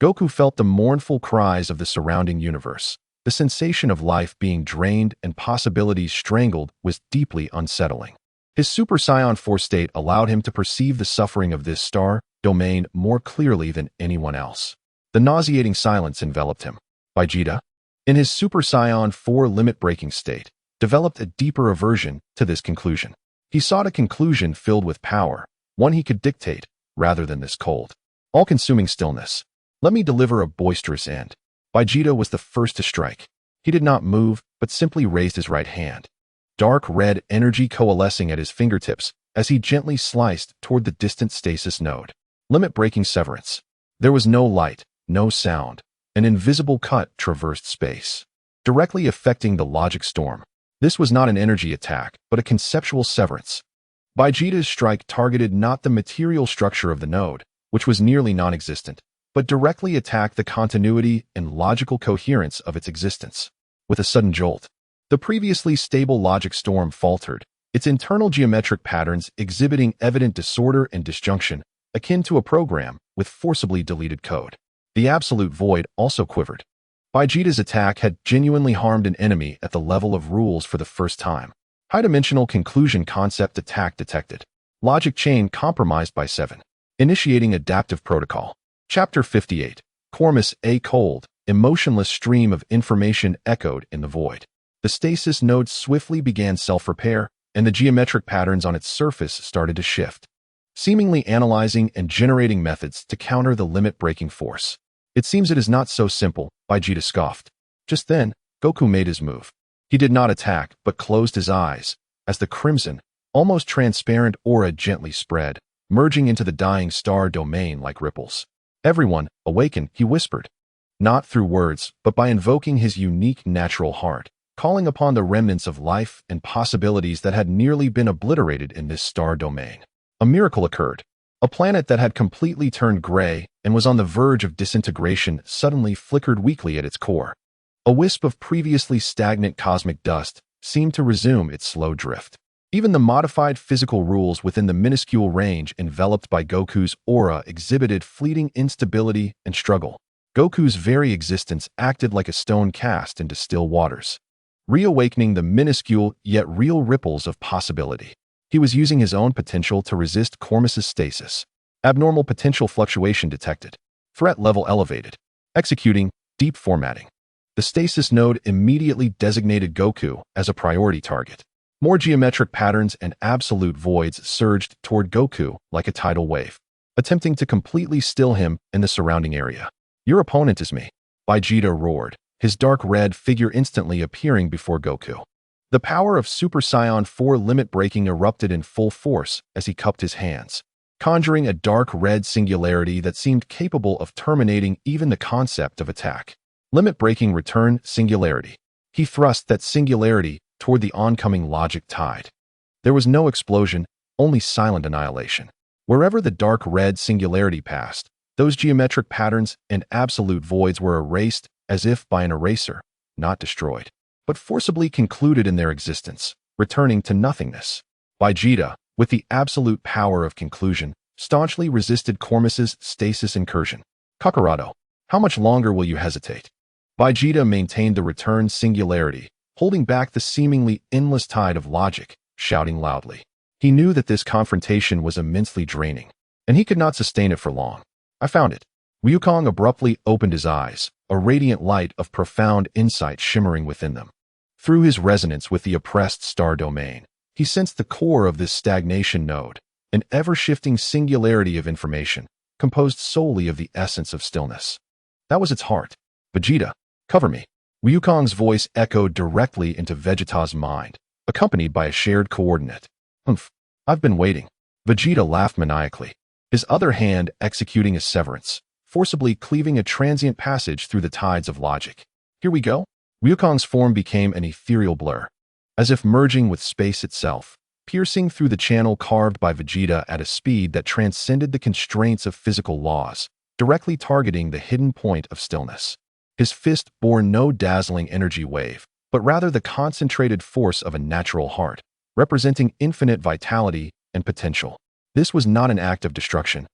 Goku felt the mournful cries of the surrounding universe. The sensation of life being drained and possibilities strangled was deeply unsettling. His Super Saiyan 4 state allowed him to perceive the suffering of this star domain more clearly than anyone else. The nauseating silence enveloped him. Vegeta, in his Super Saiyan 4 limit-breaking state, developed a deeper aversion to this conclusion. He sought a conclusion filled with power, one he could dictate, rather than this cold, all-consuming stillness. Let me deliver a boisterous end. Vegeta was the first to strike. He did not move, but simply raised his right hand. Dark red energy coalescing at his fingertips as he gently sliced toward the distant stasis node. Limit-breaking severance. There was no light, no sound. An invisible cut traversed space, directly affecting the logic storm. This was not an energy attack, but a conceptual severance. Vegeta's strike targeted not the material structure of the node, which was nearly non-existent, but directly attacked the continuity and logical coherence of its existence. With a sudden jolt, the previously stable logic storm faltered, its internal geometric patterns exhibiting evident disorder and disjunction, akin to a program with forcibly deleted code. The absolute void also quivered. Vegeta's attack had genuinely harmed an enemy at the level of rules for the first time. High-dimensional conclusion concept attack detected. Logic chain compromised by 7. Initiating adaptive protocol. Chapter 58. Cormus, a cold, emotionless stream of information echoed in the void. The stasis node swiftly began self-repair, and the geometric patterns on its surface started to shift, seemingly analyzing and generating methods to counter the limit-breaking force. It seems it is not so simple, Vegeta scoffed. Just then, Goku made his move. He did not attack, but closed his eyes, as the crimson, almost transparent aura gently spread, merging into the dying star domain like ripples. Everyone, awaken, he whispered. Not through words, but by invoking his unique natural heart, calling upon the remnants of life and possibilities that had nearly been obliterated in this star domain. A miracle occurred. A planet that had completely turned gray and was on the verge of disintegration suddenly flickered weakly at its core. A wisp of previously stagnant cosmic dust seemed to resume its slow drift. Even the modified physical rules within the minuscule range enveloped by Goku's aura exhibited fleeting instability and struggle. Goku's very existence acted like a stone cast into still waters, reawakening the minuscule yet real ripples of possibility. He was using his own potential to resist Cormus's stasis. Abnormal potential fluctuation detected. Threat level elevated. Executing deep formatting. The stasis node immediately designated Goku as a priority target. More geometric patterns and absolute voids surged toward Goku like a tidal wave, attempting to completely still him in the surrounding area. "Your opponent is me," Vegeta roared, his dark red figure instantly appearing before Goku. The power of Super Saiyan 4 limit breaking erupted in full force as he cupped his hands, conjuring a dark red singularity that seemed capable of terminating even the concept of attack. Limit breaking return singularity. He thrust that singularity toward the oncoming logic tide. There was no explosion, only silent annihilation. Wherever the dark red singularity passed, those geometric patterns and absolute voids were erased as if by an eraser, not destroyed, but forcibly concluded in their existence, returning to nothingness. Vegeta, with the absolute power of conclusion, staunchly resisted Cormus's stasis incursion. "Kakarado, how much longer will you hesitate?" Vegeta maintained the return singularity, holding back the seemingly endless tide of logic, shouting loudly. He knew that this confrontation was immensely draining, and he could not sustain it for long. "I found it." Wukong abruptly opened his eyes, a radiant light of profound insight shimmering within them. Through his resonance with the oppressed star domain, he sensed the core of this stagnation node, an ever-shifting singularity of information, composed solely of the essence of stillness. That was its heart. "Vegeta, cover me." Wukong's voice echoed directly into Vegeta's mind, accompanied by a shared coordinate. "Humph, I've been waiting." Vegeta laughed maniacally, his other hand executing a severance, forcibly cleaving a transient passage through the tides of logic. "Here we go." Wukong's form became an ethereal blur, as if merging with space itself, piercing through the channel carved by Vegeta at a speed that transcended the constraints of physical laws, directly targeting the hidden point of stillness. His fist bore no dazzling energy wave, but rather the concentrated force of a natural heart, representing infinite vitality and potential. This was not an act of destruction,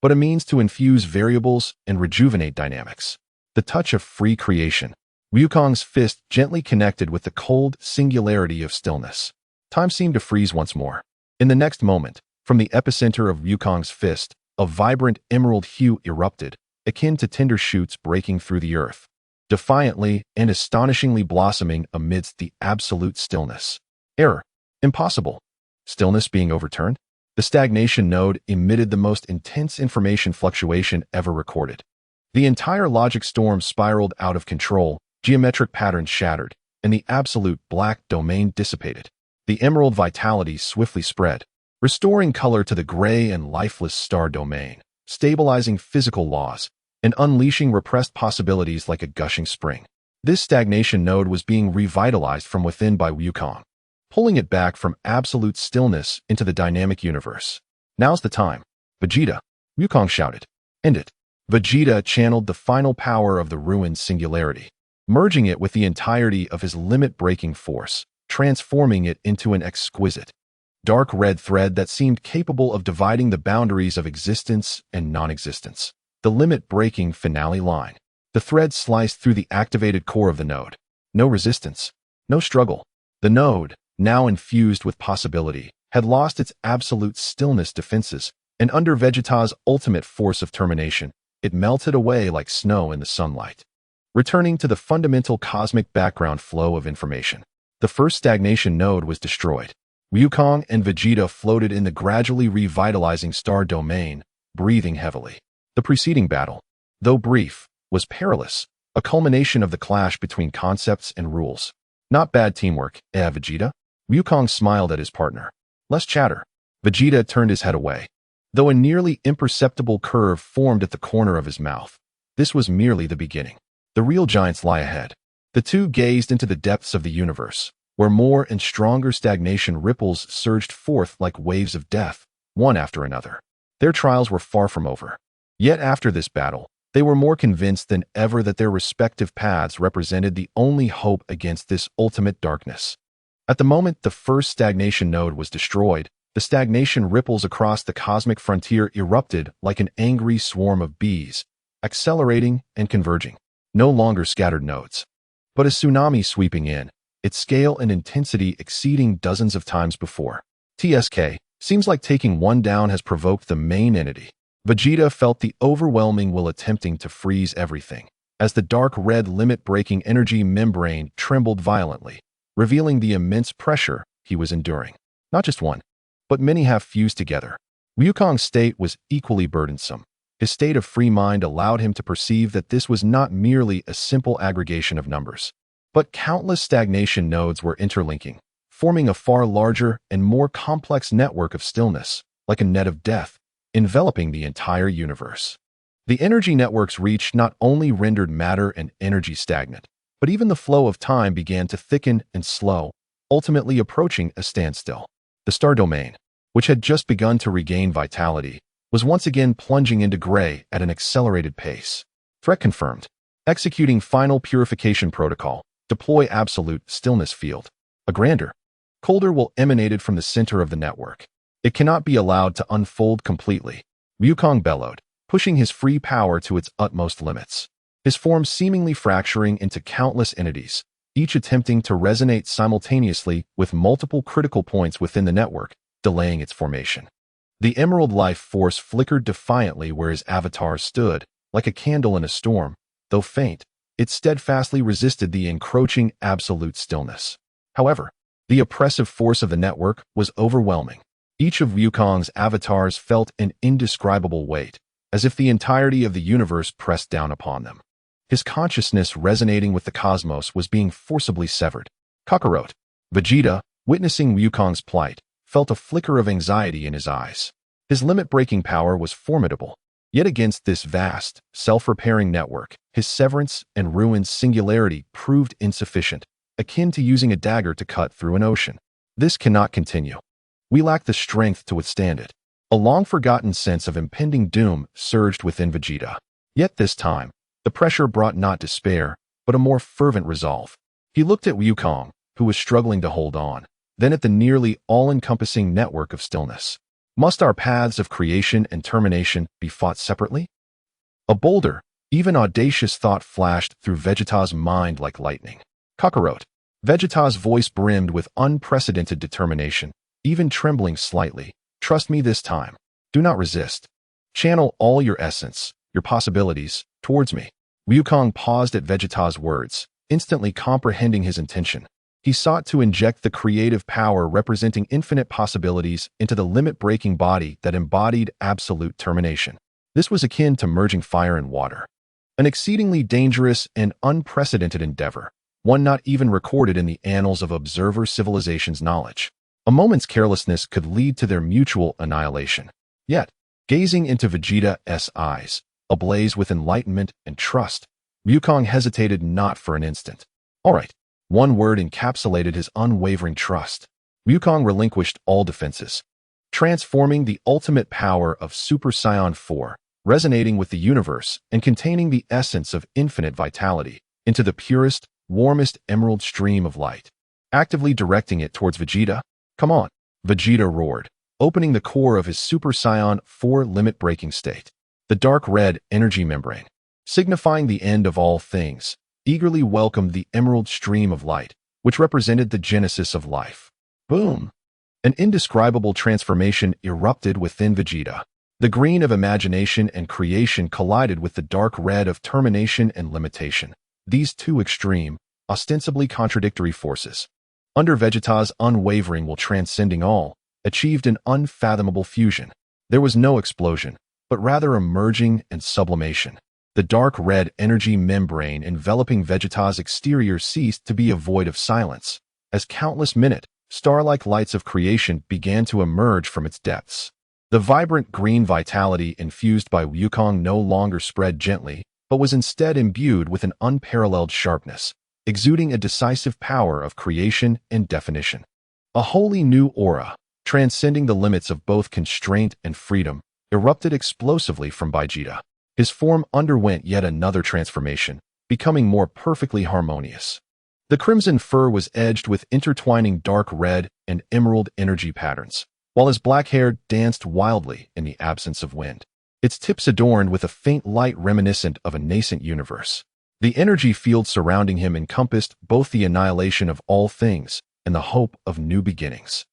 but a means to infuse variables and rejuvenate dynamics. The touch of free creation. Wukong's fist gently connected with the cold singularity of stillness. Time seemed to freeze once more. In the next moment, from the epicenter of Wukong's fist, a vibrant emerald hue erupted, akin to tender shoots breaking through the earth, defiantly and astonishingly blossoming amidst the absolute stillness. Error. Impossible. Stillness being overturned? The stagnation node emitted the most intense information fluctuation ever recorded. The entire logic storm spiraled out of control, geometric patterns shattered, and the absolute black domain dissipated. The emerald vitality swiftly spread, restoring color to the gray and lifeless star domain, stabilizing physical laws, and unleashing repressed possibilities like a gushing spring. This stagnation node was being revitalized from within by Wukong, pulling it back from absolute stillness into the dynamic universe. "Now's the time." "Vegeta," Wukong shouted. "End it." Vegeta channeled the final power of the ruined singularity, merging it with the entirety of his limit-breaking force, transforming it into an exquisite, dark red thread that seemed capable of dividing the boundaries of existence and non-existence. The limit-breaking finale line. The thread sliced through the activated core of the node. No resistance. No struggle. The node, now infused with possibility, had lost its absolute stillness defenses, and under Vegeta's ultimate force of termination, it melted away like snow in the sunlight, returning to the fundamental cosmic background flow of information. The first stagnation node was destroyed. Wukong and Vegeta floated in the gradually revitalizing star domain, breathing heavily. The preceding battle, though brief, was perilous, a culmination of the clash between concepts and rules. "Not bad teamwork, Vegeta?" Wukong smiled at his partner. "Less chatter." Vegeta turned his head away, though a nearly imperceptible curve formed at the corner of his mouth. This was merely the beginning. The real giants lie ahead. The two gazed into the depths of the universe, where more and stronger stagnation ripples surged forth like waves of death, one after another. Their trials were far from over. Yet after this battle, they were more convinced than ever that their respective paths represented the only hope against this ultimate darkness. At the moment the first stagnation node was destroyed, the stagnation ripples across the cosmic frontier erupted like an angry swarm of bees, accelerating and converging. No longer scattered nodes, but a tsunami sweeping in, its scale and intensity exceeding dozens of times before. TSK, seems like taking one down has provoked the main entity. Vegeta felt the overwhelming will attempting to freeze everything, as the dark red limit-breaking energy membrane trembled violently, revealing the immense pressure he was enduring. Not just one, but many have fused together. Wukong's state was equally burdensome. His state of free mind allowed him to perceive that this was not merely a simple aggregation of numbers, but countless stagnation nodes were interlinking, forming a far larger and more complex network of stillness, like a net of death, enveloping the entire universe. The energy network's reach not only rendered matter and energy stagnant, but even the flow of time began to thicken and slow, ultimately approaching a standstill. The star domain, which had just begun to regain vitality, was once again plunging into gray at an accelerated pace. Threat confirmed. Executing final purification protocol. Deploy absolute stillness field. A grander, colder will emanated from the center of the network. It cannot be allowed to unfold completely. Wukong bellowed, pushing his free power to its utmost limits. His form seemingly fracturing into countless entities, each attempting to resonate simultaneously with multiple critical points within the network, delaying its formation. The emerald life force flickered defiantly where his avatar stood, like a candle in a storm. Though faint, it steadfastly resisted the encroaching absolute stillness. However, the oppressive force of the network was overwhelming. Each of Wukong's avatars felt an indescribable weight, as if the entirety of the universe pressed down upon them. His consciousness resonating with the cosmos was being forcibly severed. Kakarot, Vegeta, witnessing Wukong's plight, felt a flicker of anxiety in his eyes. His limit-breaking power was formidable, yet against this vast, self-repairing network, his severance and ruined singularity proved insufficient, akin to using a dagger to cut through an ocean. This cannot continue. We lack the strength to withstand it. A long-forgotten sense of impending doom surged within Vegeta. Yet this time, the pressure brought not despair, but a more fervent resolve. He looked at Wukong, who was struggling to hold on, then at the nearly all-encompassing network of stillness. Must our paths of creation and termination be fought separately? A bolder, even audacious thought flashed through Vegeta's mind like lightning. Kakarot. Vegeta's voice brimmed with unprecedented determination, even trembling slightly. Trust me this time. Do not resist. Channel all your essence, your possibilities, towards me. Wukong paused at Vegeta's words, instantly comprehending his intention. He sought to inject the creative power representing infinite possibilities into the limit-breaking body that embodied absolute termination. This was akin to merging fire and water. An exceedingly dangerous and unprecedented endeavor, one not even recorded in the annals of observer civilization's knowledge. A moment's carelessness could lead to their mutual annihilation. Yet, gazing into Vegeta's eyes, ablaze with enlightenment and trust, Wukong hesitated not for an instant. All right. One word encapsulated his unwavering trust. Wukong relinquished all defenses, transforming the ultimate power of Super Saiyan 4, resonating with the universe and containing the essence of infinite vitality, into the purest, warmest emerald stream of light, actively directing it towards Vegeta. Come on, Vegeta roared, opening the core of his Super Saiyan 4 limit-breaking state. The dark red energy membrane, signifying the end of all things, eagerly welcomed the emerald stream of light, which represented the genesis of life. Boom! An indescribable transformation erupted within Vegeta. The green of imagination and creation collided with the dark red of termination and limitation. These two extreme, ostensibly contradictory forces, under Vegeta's unwavering will transcending all, achieved an unfathomable fusion. There was no explosion, but rather a merging and sublimation. The dark red energy membrane enveloping Vegeta's exterior ceased to be a void of silence, as countless star-like lights of creation began to emerge from its depths. The vibrant green vitality infused by Wukong no longer spread gently, but was instead imbued with an unparalleled sharpness, exuding a decisive power of creation and definition. A wholly new aura, transcending the limits of both constraint and freedom, erupted explosively from Vegeta. His form underwent yet another transformation, becoming more perfectly harmonious. The crimson fur was edged with intertwining dark red and emerald energy patterns, while his black hair danced wildly in the absence of wind, its tips adorned with a faint light reminiscent of a nascent universe. The energy field surrounding him encompassed both the annihilation of all things and the hope of new beginnings.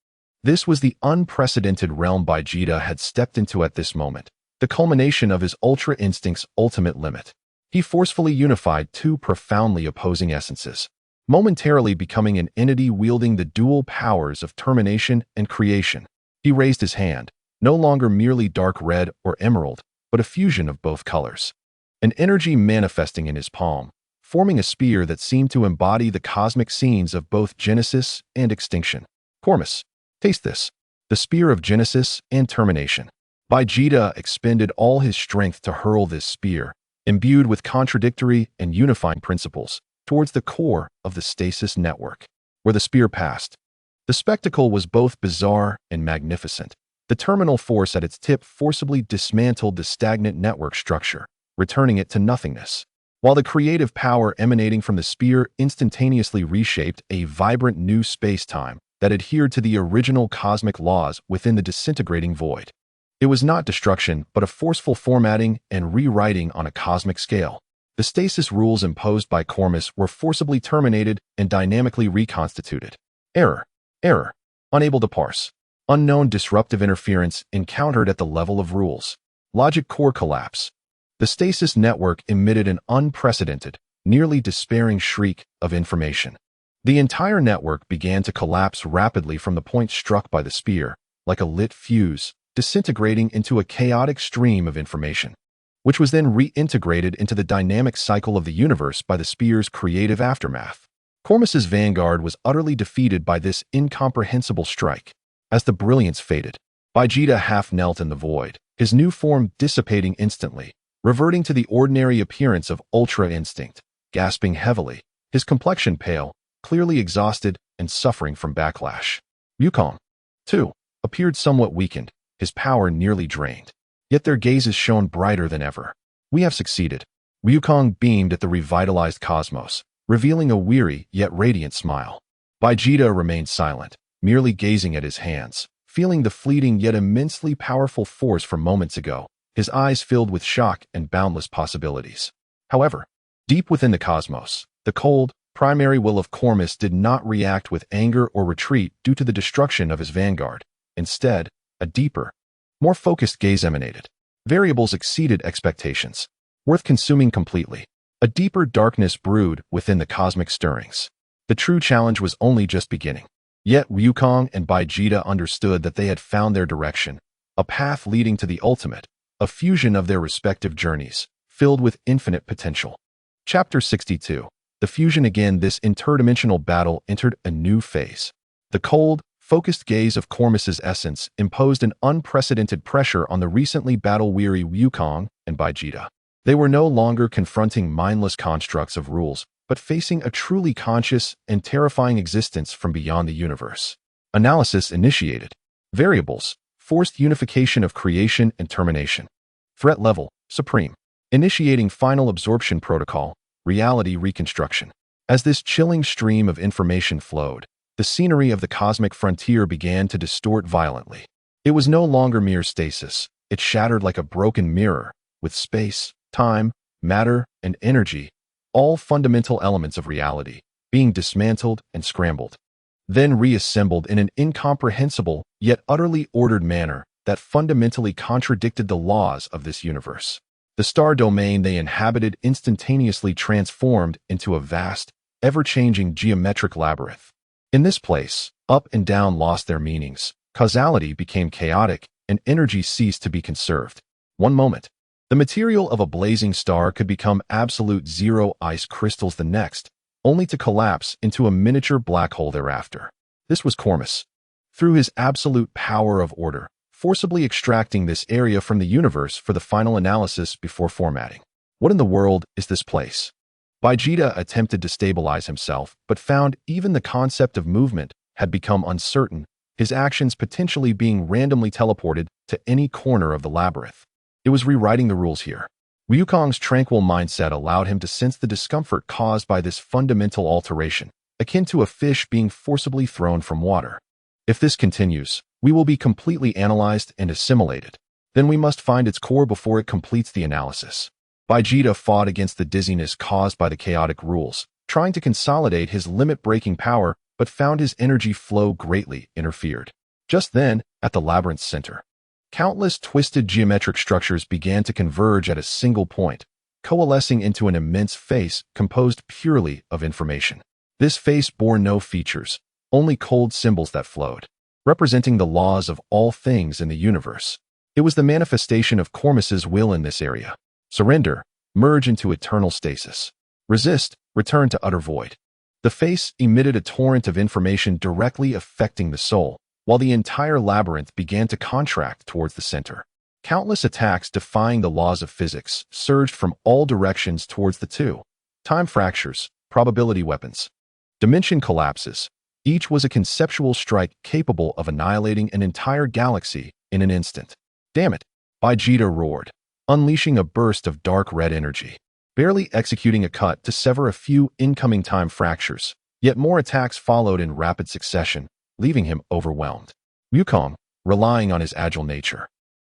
This was the unprecedented realm Vegeta had stepped into at this moment, the culmination of his Ultra Instinct's ultimate limit. He forcefully unified two profoundly opposing essences, momentarily becoming an entity wielding the dual powers of termination and creation. He raised his hand, no longer merely dark red or emerald, but a fusion of both colors. An energy manifesting in his palm, forming a spear that seemed to embody the cosmic scenes of both genesis and extinction. Cormus, taste this. The spear of genesis and termination. Vegeta expended all his strength to hurl this spear, imbued with contradictory and unifying principles, towards the core of the stasis network. Where the spear passed, the spectacle was both bizarre and magnificent. The terminal force at its tip forcibly dismantled the stagnant network structure, returning it to nothingness, while the creative power emanating from the spear instantaneously reshaped a vibrant new space-time that adhered to the original cosmic laws within the disintegrating void. It was not destruction, but a forceful formatting and rewriting on a cosmic scale. The stasis rules imposed by Cormus were forcibly terminated and dynamically reconstituted. Error. Unable to parse. Unknown disruptive interference encountered at the level of rules. Logic core collapse. The stasis network emitted an unprecedented, nearly despairing shriek of information. The entire network began to collapse rapidly from the point struck by the spear, like a lit fuse, disintegrating into a chaotic stream of information, which was then reintegrated into the dynamic cycle of the universe by the spear's creative aftermath. Cormus's vanguard was utterly defeated by this incomprehensible strike. As the brilliance faded, Vegeta half knelt in the void, his new form dissipating instantly, reverting to the ordinary appearance of Ultra Instinct, gasping heavily, his complexion pale, clearly exhausted and suffering from backlash. Wukong, too, appeared somewhat weakened, his power nearly drained. Yet their gazes shone brighter than ever. We have succeeded. Wukong beamed at the revitalized cosmos, revealing a weary yet radiant smile. Vegeta remained silent, merely gazing at his hands, feeling the fleeting yet immensely powerful force from moments ago, his eyes filled with shock and boundless possibilities. However, deep within the cosmos, the cold, primary will of Cormus did not react with anger or retreat due to the destruction of his vanguard. Instead, a deeper, more focused gaze emanated. Variables exceeded expectations, worth consuming completely. A deeper darkness brewed within the cosmic stirrings. The true challenge was only just beginning. Yet Wukong and Vegeta understood that they had found their direction, a path leading to the ultimate, a fusion of their respective journeys, filled with infinite potential. Chapter 62. The fusion again. This interdimensional battle entered a new phase. The cold, focused gaze of Cormus's essence imposed an unprecedented pressure on the recently battle-weary Wukong and Vegeta. They were no longer confronting mindless constructs of rules, but facing a truly conscious and terrifying existence from beyond the universe. Analysis initiated. Variables, forced unification of creation and termination. Threat level, supreme. Initiating final absorption protocol, reality reconstruction. As this chilling stream of information flowed, the scenery of the cosmic frontier began to distort violently. It was no longer mere stasis. It shattered like a broken mirror, with space, time, matter, and energy, all fundamental elements of reality, being dismantled and scrambled, then reassembled in an incomprehensible yet utterly ordered manner that fundamentally contradicted the laws of this universe. The star domain they inhabited instantaneously transformed into a vast, ever-changing geometric labyrinth. In this place, up and down lost their meanings, causality became chaotic, and energy ceased to be conserved. One moment, the material of a blazing star could become absolute zero ice crystals the next, only to collapse into a miniature black hole thereafter. This was Cormus. Through his absolute power of order, forcibly extracting this area from the universe for the final analysis before formatting. What in the world is this place? Vegeta attempted to stabilize himself, but found even the concept of movement had become uncertain, his actions potentially being randomly teleported to any corner of the labyrinth. It was rewriting the rules here. Wukong's tranquil mindset allowed him to sense the discomfort caused by this fundamental alteration, akin to a fish being forcibly thrown from water. If this continues, we will be completely analyzed and assimilated. Then we must find its core before it completes the analysis. Vegeta fought against the dizziness caused by the chaotic rules, trying to consolidate his limit-breaking power, but found his energy flow greatly interfered. Just then, at the labyrinth's center, countless twisted geometric structures began to converge at a single point, coalescing into an immense face composed purely of information. This face bore no features, only cold symbols that flowed, representing the laws of all things in the universe. It was the manifestation of Cormus's will in this area. Surrender, merge into eternal stasis. Resist, return to utter void. The face emitted a torrent of information directly affecting the soul, while the entire labyrinth began to contract towards the center. Countless attacks defying the laws of physics surged from all directions towards the two. Time fractures, probability weapons, dimension collapses. Each was a conceptual strike capable of annihilating an entire galaxy in an instant. Damn it! Vegeta roared, unleashing a burst of dark red energy, barely executing a cut to sever a few incoming time fractures. Yet more attacks followed in rapid succession, leaving him overwhelmed. Wukong, relying on his agile nature,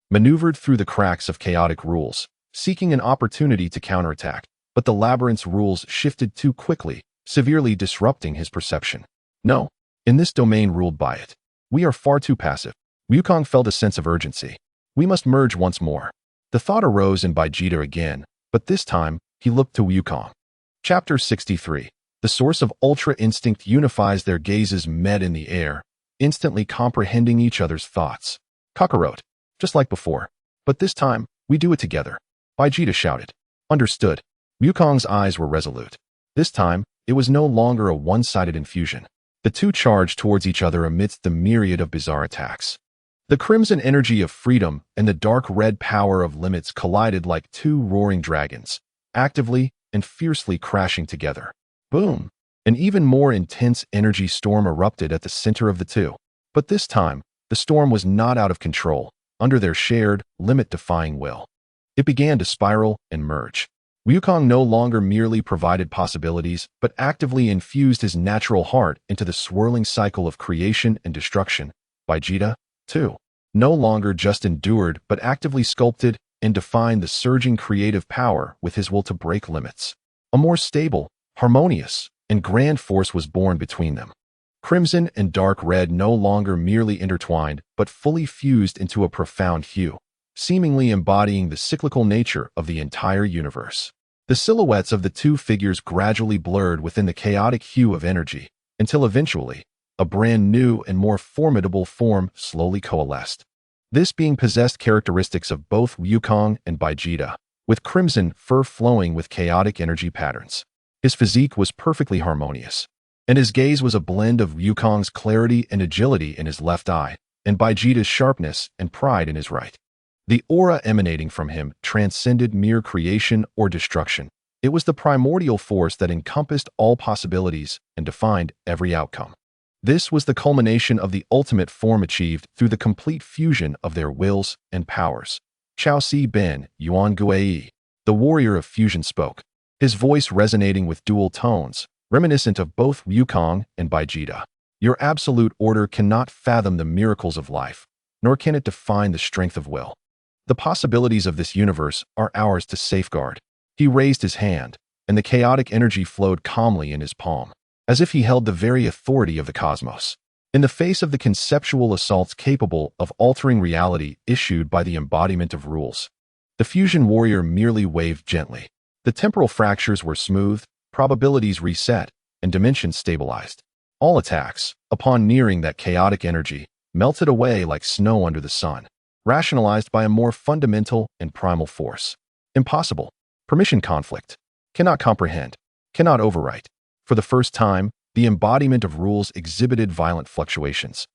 maneuvered through the cracks of chaotic rules, seeking an opportunity to counterattack, but the labyrinth's rules shifted too quickly, severely disrupting his perception. No, in this domain ruled by it, we are far too passive. Wukong felt a sense of urgency. We must merge once more. The thought arose in Vegeta again, but this time, he looked to Wukong. Chapter 63. The source of Ultra Instinct unifies. Their gazes met in the air, instantly comprehending each other's thoughts. Kakarot, just like before. But this time, we do it together. Vegeta shouted. Understood. Wukong's eyes were resolute. This time, it was no longer a one-sided infusion. The two charged towards each other amidst the myriad of bizarre attacks. The crimson energy of freedom and the dark red power of limits collided like two roaring dragons, actively and fiercely crashing together. Boom! An even more intense energy storm erupted at the center of the two. But this time, the storm was not out of control, under their shared, limit-defying will. It began to spiral and merge. Wukong no longer merely provided possibilities, but actively infused his natural heart into the swirling cycle of creation and destruction. Vegeta, too, no longer just endured but actively sculpted and defined the surging creative power with his will to break limits. A more stable, harmonious, and grand force was born between them. Crimson and dark red no longer merely intertwined but fully fused into a profound hue, seemingly embodying the cyclical nature of the entire universe. The silhouettes of the two figures gradually blurred within the chaotic hue of energy, until eventually, a brand new and more formidable form slowly coalesced. This being possessed characteristics of both Wukong and Vegeta, with crimson fur flowing with chaotic energy patterns. His physique was perfectly harmonious, and his gaze was a blend of Wukong's clarity and agility in his left eye, and Vegeta's sharpness and pride in his right. The aura emanating from him transcended mere creation or destruction. It was the primordial force that encompassed all possibilities and defined every outcome. This was the culmination of the ultimate form achieved through the complete fusion of their wills and powers. Chao Si Ben Yuan Guei, the warrior of fusion, spoke, his voice resonating with dual tones, reminiscent of both Wukong and Vegeta. Your absolute order cannot fathom the miracles of life, nor can it define the strength of will. The possibilities of this universe are ours to safeguard. He raised his hand, and the chaotic energy flowed calmly in his palm, as if he held the very authority of the cosmos. In the face of the conceptual assaults capable of altering reality issued by the embodiment of rules, the fusion warrior merely waved gently. The temporal fractures were smoothed, probabilities reset, and dimensions stabilized. All attacks, upon nearing that chaotic energy, melted away like snow under the sun, rationalized by a more fundamental and primal force. Impossible. Permission conflict. Cannot comprehend. Cannot overwrite. For the first time, the embodiment of rules exhibited violent fluctuations,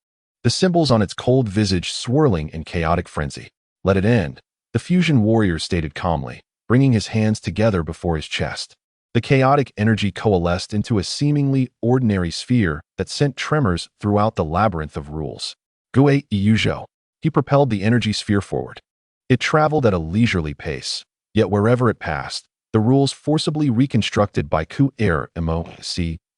the symbols on its cold visage swirling in chaotic frenzy. Let it end, the fusion warrior stated calmly, bringing his hands together before his chest. The chaotic energy coalesced into a seemingly ordinary sphere that sent tremors throughout the labyrinth of rules. Gue Iyuzhou. He propelled the energy sphere forward. It traveled at a leisurely pace, yet wherever it passed, the rules forcibly reconstructed by Ku Air Moc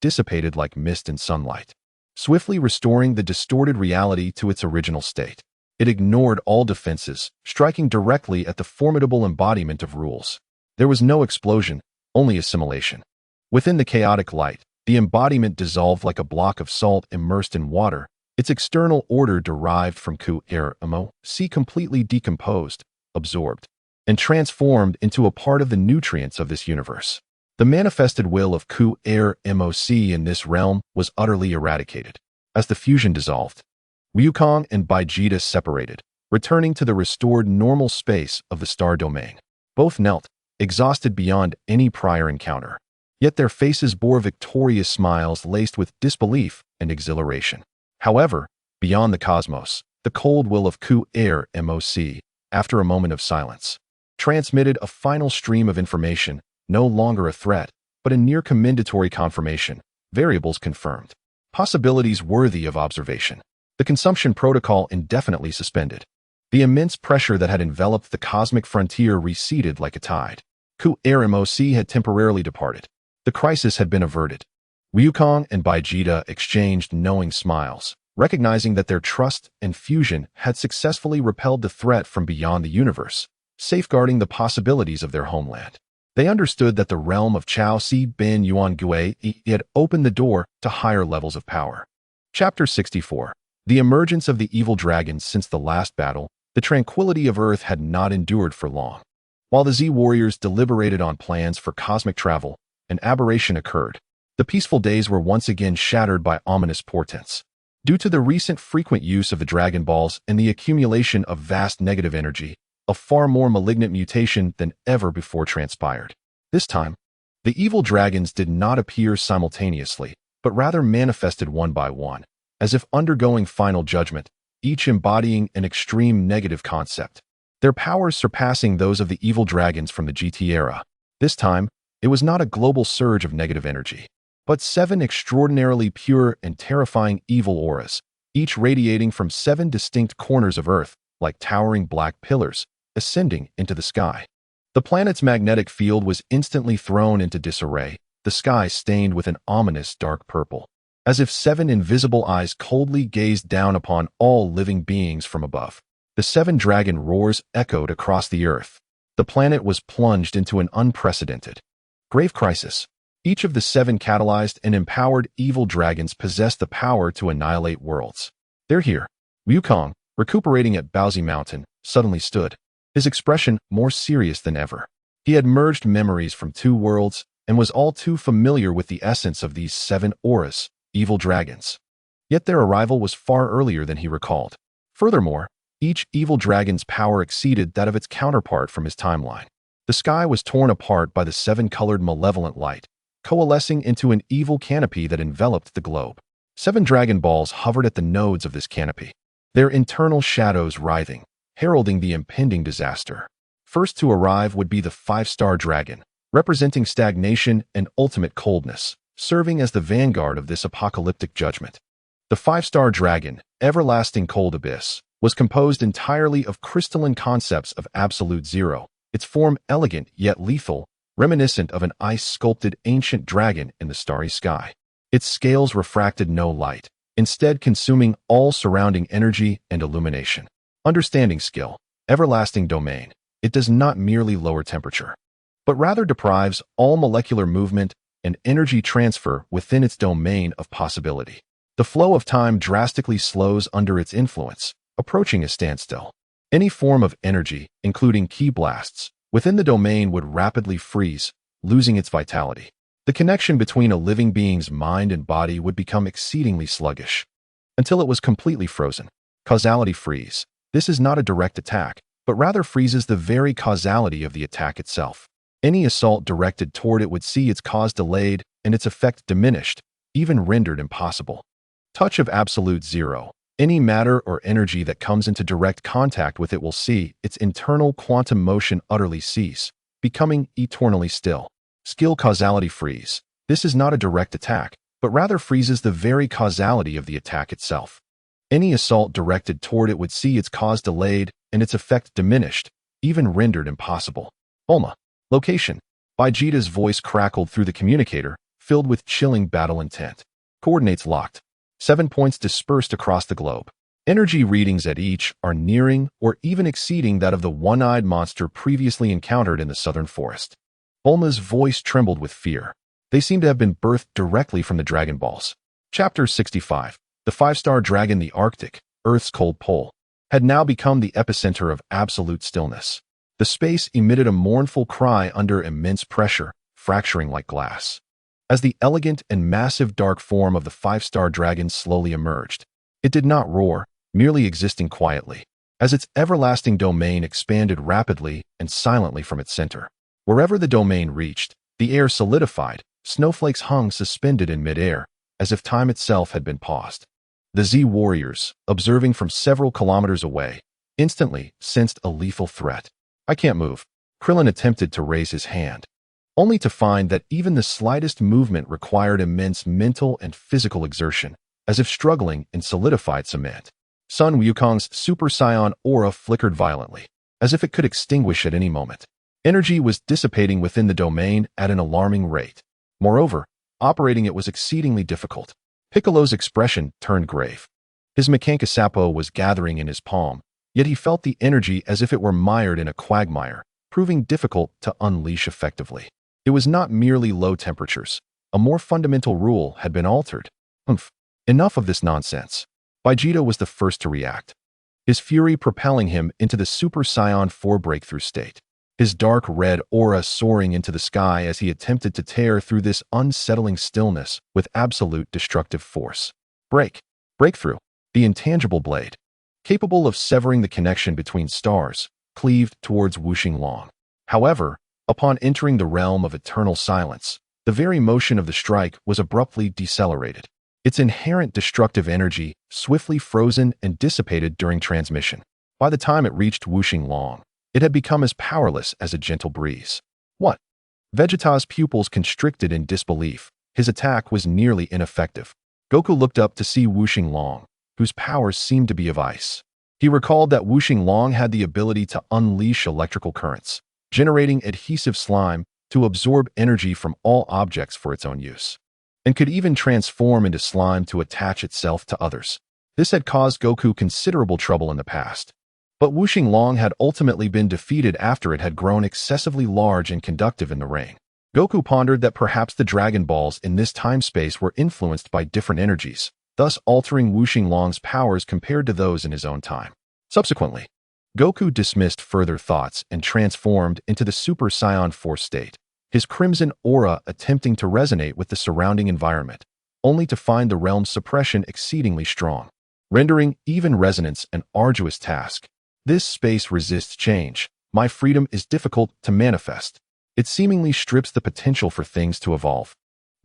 dissipated like mist in sunlight, swiftly restoring the distorted reality to its original state. It ignored all defenses, striking directly at the formidable embodiment of rules. There was no explosion, only assimilation. Within the chaotic light, the embodiment dissolved like a block of salt immersed in water, its external order derived from Ku Air Moc completely decomposed, absorbed, and transformed into a part of the nutrients of this universe. The manifested will of Ku Air Moc in this realm was utterly eradicated. As the fusion dissolved, Wukong and Vegeta separated, returning to the restored normal space of the star domain. Both knelt, exhausted beyond any prior encounter. Yet their faces bore victorious smiles laced with disbelief and exhilaration. However, beyond the cosmos, the cold will of Ku Air Moc, after a moment of silence, transmitted a final stream of information, no longer a threat, but a near commendatory confirmation, variables confirmed, possibilities worthy of observation. The consumption protocol indefinitely suspended. The immense pressure that had enveloped the cosmic frontier receded like a tide. Ku Air Moc had temporarily departed. The crisis had been averted. Wukong and Vegeta exchanged knowing smiles, recognizing that their trust and fusion had successfully repelled the threat from beyond the universe, safeguarding the possibilities of their homeland. They understood that the realm of Chao Si Ben Yuan Gue had opened the door to higher levels of power. Chapter 64. The emergence of the evil dragons. Since the last battle, the tranquility of Earth had not endured for long. While the Z-Warriors deliberated on plans for cosmic travel, an aberration occurred. The peaceful days were once again shattered by ominous portents. Due to the recent frequent use of the Dragon Balls and the accumulation of vast negative energy, a far more malignant mutation than ever before transpired. This time, the evil dragons did not appear simultaneously, but rather manifested one by one, as if undergoing final judgment, each embodying an extreme negative concept. Their powers surpassing those of the evil dragons from the GT era. This time, it was not a global surge of negative energy, but 7 extraordinarily pure and terrifying evil auras, each radiating from 7 distinct corners of Earth, like towering black pillars, ascending into the sky. The planet's magnetic field was instantly thrown into disarray, the sky stained with an ominous dark purple, as if 7 invisible eyes coldly gazed down upon all living beings from above. The 7 dragon roars echoed across the Earth. The planet was plunged into an unprecedented, grave crisis. Each of the 7 catalyzed and empowered evil dragons possessed the power to annihilate worlds. They're here. Wukong, recuperating at Baozi Mountain, suddenly stood, his expression more serious than ever. He had merged memories from 2 worlds and was all too familiar with the essence of these 7 auras, evil dragons. Yet their arrival was far earlier than he recalled. Furthermore, each evil dragon's power exceeded that of its counterpart from his timeline. The sky was torn apart by the 7-colored malevolent light, coalescing into an evil canopy that enveloped the globe. 7 Dragon Balls hovered at the nodes of this canopy, their internal shadows writhing, heralding the impending disaster. First to arrive would be the 5-star dragon, representing stagnation and ultimate coldness, serving as the vanguard of this apocalyptic judgment. The 5-star dragon, everlasting cold abyss, was composed entirely of crystalline concepts of absolute zero, its form elegant yet lethal, reminiscent of an ice-sculpted ancient dragon in the starry sky. Its scales refracted no light, instead consuming all surrounding energy and illumination. Understanding skill, everlasting domain. It does not merely lower temperature, but rather deprives all molecular movement and energy transfer within its domain of possibility. The flow of time drastically slows under its influence, approaching a standstill. Any form of energy, including ki blasts, within the domain would rapidly freeze, losing its vitality. The connection between a living being's mind and body would become exceedingly sluggish, until it was completely frozen. Causality freeze. This is not a direct attack, but rather freezes the very causality of the attack itself. Any assault directed toward it would see its cause delayed and its effect diminished, even rendered impossible. Touch of absolute zero. Any matter or energy that comes into direct contact with it will see its internal quantum motion utterly cease, becoming eternally still. Skill causality freeze. This is not a direct attack, but rather freezes the very causality of the attack itself. Any assault directed toward it would see its cause delayed and its effect diminished, even rendered impossible. Bulma. Location. Vegeta's voice crackled through the communicator, filled with chilling battle intent. Coordinates locked. 7 points dispersed across the globe. Energy readings at each are nearing or even exceeding that of the one-eyed monster previously encountered in the southern forest. Bulma's voice trembled with fear. They seem to have been birthed directly from the Dragon Balls. Chapter 65. The five-star dragon, the Arctic, Earth's cold pole, had now become the epicenter of absolute stillness. The space emitted a mournful cry under immense pressure, fracturing like glass. As the elegant and massive dark form of the five-star dragon slowly emerged, it did not roar, merely existing quietly, as its everlasting domain expanded rapidly and silently from its center. Wherever the domain reached, the air solidified, snowflakes hung suspended in midair, as if time itself had been paused. The Z warriors, observing from several kilometers away, instantly sensed a lethal threat. I can't move. Krillin attempted to raise his hand, only to find that even the slightest movement required immense mental and physical exertion, as if struggling in solidified cement. Sun Wukong's Super Saiyan aura flickered violently, as if it could extinguish at any moment. Energy was dissipating within the domain at an alarming rate. Moreover, operating it was exceedingly difficult. Piccolo's expression turned grave. His Mekankasapo was gathering in his palm, yet he felt the energy as if it were mired in a quagmire, proving difficult to unleash effectively. It was not merely low temperatures. A more fundamental rule had been altered. Enough of this nonsense. Vegeta was the first to react, his fury propelling him into the Super Saiyan 4 breakthrough state. His dark red aura soaring into the sky as he attempted to tear through this unsettling stillness with absolute destructive force. Breakthrough. The intangible blade, capable of severing the connection between stars, cleaved towards Wuxing Long. However, upon entering the realm of eternal silence, the very motion of the strike was abruptly decelerated. Its inherent destructive energy swiftly frozen and dissipated during transmission. By the time it reached Wuxing Long, it had become as powerless as a gentle breeze. What? Vegeta's pupils constricted in disbelief. His attack was nearly ineffective. Goku looked up to see Wuxing Long, whose powers seemed to be of ice. He recalled that Wuxing Long had the ability to unleash electrical currents, generating adhesive slime to absorb energy from all objects for its own use, and could even transform into slime to attach itself to others. This had caused Goku considerable trouble in the past. But Wuxing Long had ultimately been defeated after it had grown excessively large and conductive in the ring. Goku pondered that perhaps the Dragon Balls in this time-space were influenced by different energies, thus altering Wuxing Long's powers compared to those in his own time. Subsequently, Goku dismissed further thoughts and transformed into the Super Saiyan 4 state, his crimson aura attempting to resonate with the surrounding environment, only to find the realm's suppression exceedingly strong, rendering even resonance an arduous task. This space resists change. My freedom is difficult to manifest. It seemingly strips the potential for things to evolve.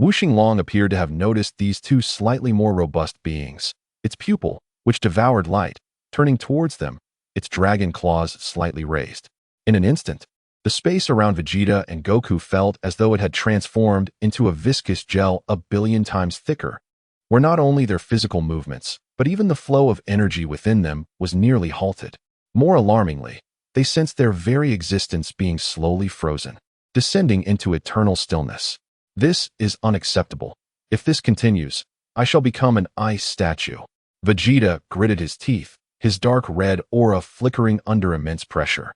Wuxing Long appeared to have noticed these two slightly more robust beings, its pupil, which devoured light, turning towards them, its dragon claws slightly raised. In an instant, the space around Vegeta and Goku felt as though it had transformed into a viscous gel a billion times thicker, where not only their physical movements, but even the flow of energy within them was nearly halted. More alarmingly, they sensed their very existence being slowly frozen, descending into eternal stillness. This is unacceptable. If this continues, I shall become an ice statue. Vegeta gritted his teeth, his dark red aura flickering under immense pressure.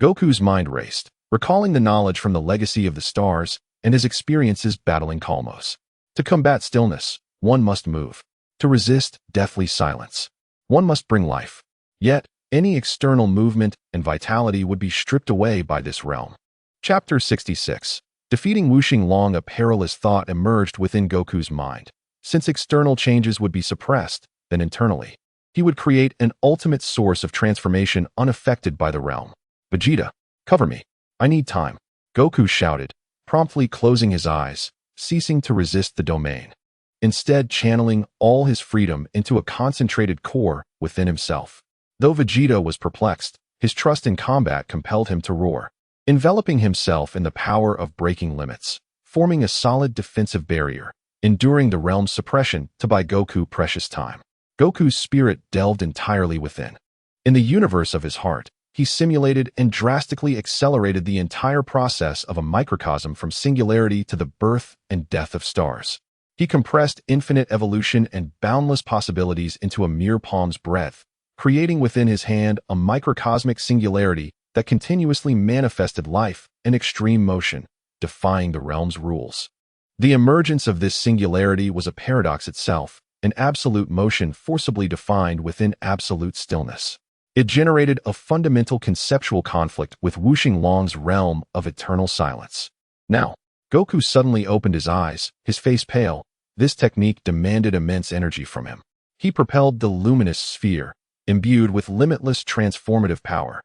Goku's mind raced, recalling the knowledge from the legacy of the stars and his experiences battling Kalmos. To combat stillness, one must move. To resist deathly silence, one must bring life. Yet, any external movement and vitality would be stripped away by this realm. Chapter 66. Defeating Wuxing Long. A perilous thought emerged within Goku's mind. Since external changes would be suppressed, then internally, he would create an ultimate source of transformation unaffected by the realm. Vegeta, cover me. I need time. Goku shouted, promptly closing his eyes, ceasing to resist the domain, instead channeling all his freedom into a concentrated core within himself. Though Vegeta was perplexed, his trust in combat compelled him to roar. enveloping himself in the power of breaking limits, forming a solid defensive barrier, enduring the realm's suppression to buy Goku precious time. Goku's spirit delved entirely within. In the universe of his heart, he simulated and drastically accelerated the entire process of a microcosm from singularity to the birth and death of stars. He compressed infinite evolution and boundless possibilities into a mere palm's breadth, creating within his hand a microcosmic singularity that continuously manifested life and extreme motion, defying the realm's rules. The emergence of this singularity was a paradox itself, an absolute motion forcibly defined within absolute stillness. It generated a fundamental conceptual conflict with Wuxing realm of eternal silence. Now, Goku suddenly opened his eyes, his face pale. This technique demanded immense energy from him. He propelled the luminous sphere, imbued with limitless transformative power,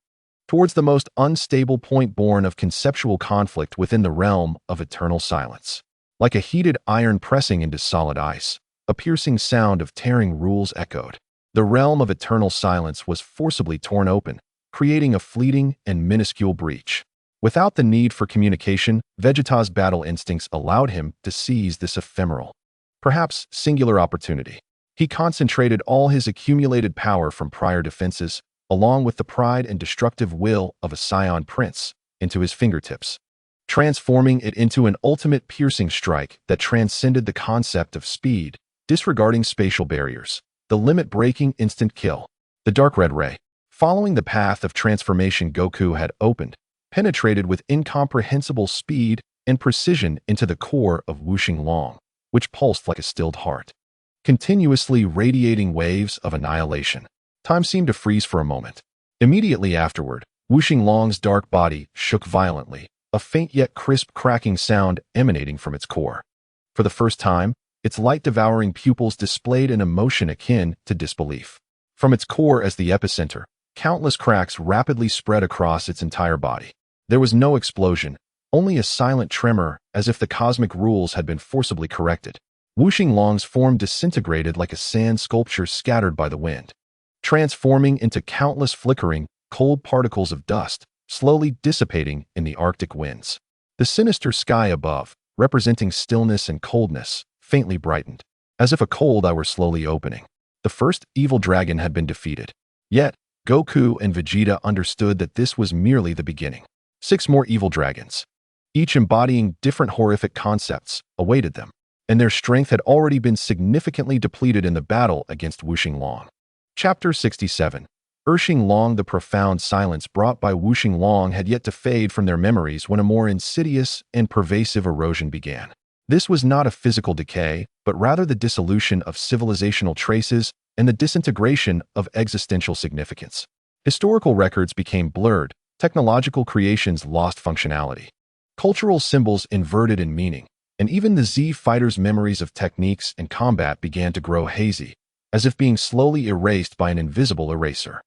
towards the most unstable point born of conceptual conflict within the realm of eternal silence. Like a heated iron pressing into solid ice, a piercing sound of tearing rules echoed. The realm of eternal silence was forcibly torn open, creating a fleeting and minuscule breach. Without the need for communication, Vegeta's battle instincts allowed him to seize this ephemeral, perhaps singular opportunity. He concentrated all his accumulated power from prior defenses, along with the pride and destructive will of a Saiyan prince, into his fingertips, transforming it into an ultimate piercing strike that transcended the concept of speed, disregarding spatial barriers. The limit-breaking instant kill. The dark red ray, following the path of transformation Goku had opened, penetrated with incomprehensible speed and precision into the core of Wuxing, which pulsed like a stilled heart, continuously radiating waves of annihilation. Time seemed to freeze for a moment. Immediately afterward, Wuxing's dark body shook violently, a faint yet crisp cracking sound emanating from its core. For the first time, its light-devouring pupils displayed an emotion akin to disbelief. From its core as the epicenter, countless cracks rapidly spread across its entire body. There was no explosion, only a silent tremor as if the cosmic rules had been forcibly corrected. Wuxing's form disintegrated like a sand sculpture scattered by the wind, transforming into countless flickering, cold particles of dust, slowly dissipating in the Arctic winds. The sinister sky above, representing stillness and coldness, faintly brightened, as if a cold eye were slowly opening. The first evil dragon had been defeated. Yet, Goku and Vegeta understood that this was merely the beginning. 6 more evil dragons, each embodying different horrific concepts, awaited them, and their strength had already been significantly depleted in the battle against Wuxing. Chapter 67. The profound silence brought by Wuxing had yet to fade from their memories when a more insidious and pervasive erosion began. This was not a physical decay, but rather the dissolution of civilizational traces and the disintegration of existential significance. Historical records became blurred, technological creations lost functionality, cultural symbols inverted in meaning, and even the Z fighters' memories of techniques and combat began to grow hazy, as if being slowly erased by an invisible eraser.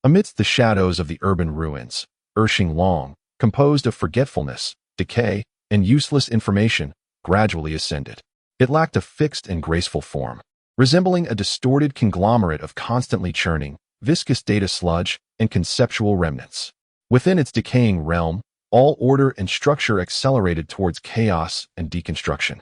Amidst the shadows of the urban ruins, Wuxing, composed of forgetfulness, decay, and useless information, gradually ascended. It lacked a fixed and graceful form, resembling a distorted conglomerate of constantly churning, viscous data sludge and conceptual remnants. Within its decaying realm, all order and structure accelerated towards chaos and deconstruction.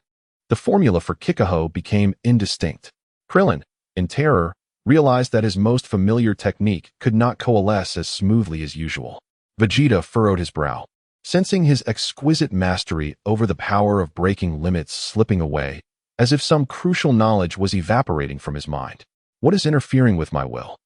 The formula for Kikaho became indistinct. Krillin, in terror, realized that his most familiar technique could not coalesce as smoothly as usual. Vegeta furrowed his brow, sensing his exquisite mastery over the power of breaking limits slipping away, as if some crucial knowledge was evaporating from his mind. What is interfering with my will?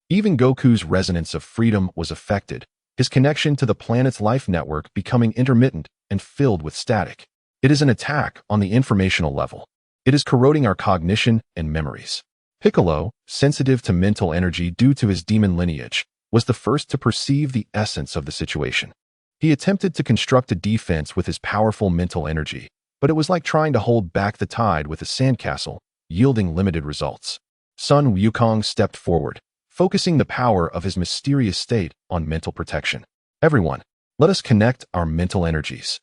Even Goku's resonance of freedom was affected, his connection to the planet's life network becoming intermittent and filled with static. It is an attack on the informational level. It is corroding our cognition and memories. Piccolo, sensitive to mental energy due to his demon lineage, was the first to perceive the essence of the situation. He attempted to construct a defense with his powerful mental energy, but it was like trying to hold back the tide with a sandcastle, yielding limited results. Sun Wukong stepped forward, focusing the power of his mysterious state on mental protection. Everyone, let us connect our mental energies.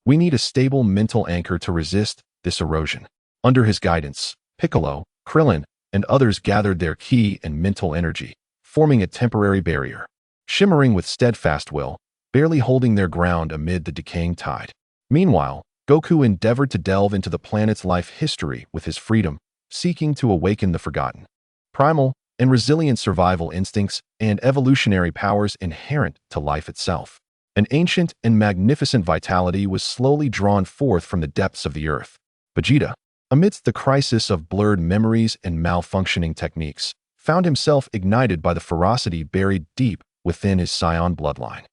We need a stable mental anchor to resist this erosion. Under his guidance, Piccolo, Krillin, and others gathered their ki and mental energy, forming a temporary barrier. Shimmering with steadfast will, barely holding their ground amid the decaying tide. Meanwhile, Goku endeavored to delve into the planet's life history with his freedom, seeking to awaken the forgotten. Primal and resilient survival instincts and evolutionary powers inherent to life itself. An ancient and magnificent vitality was slowly drawn forth from the depths of the earth. Vegeta, amidst the crisis of blurred memories and malfunctioning techniques, found himself ignited by the ferocity buried deep within his Saiyan bloodline.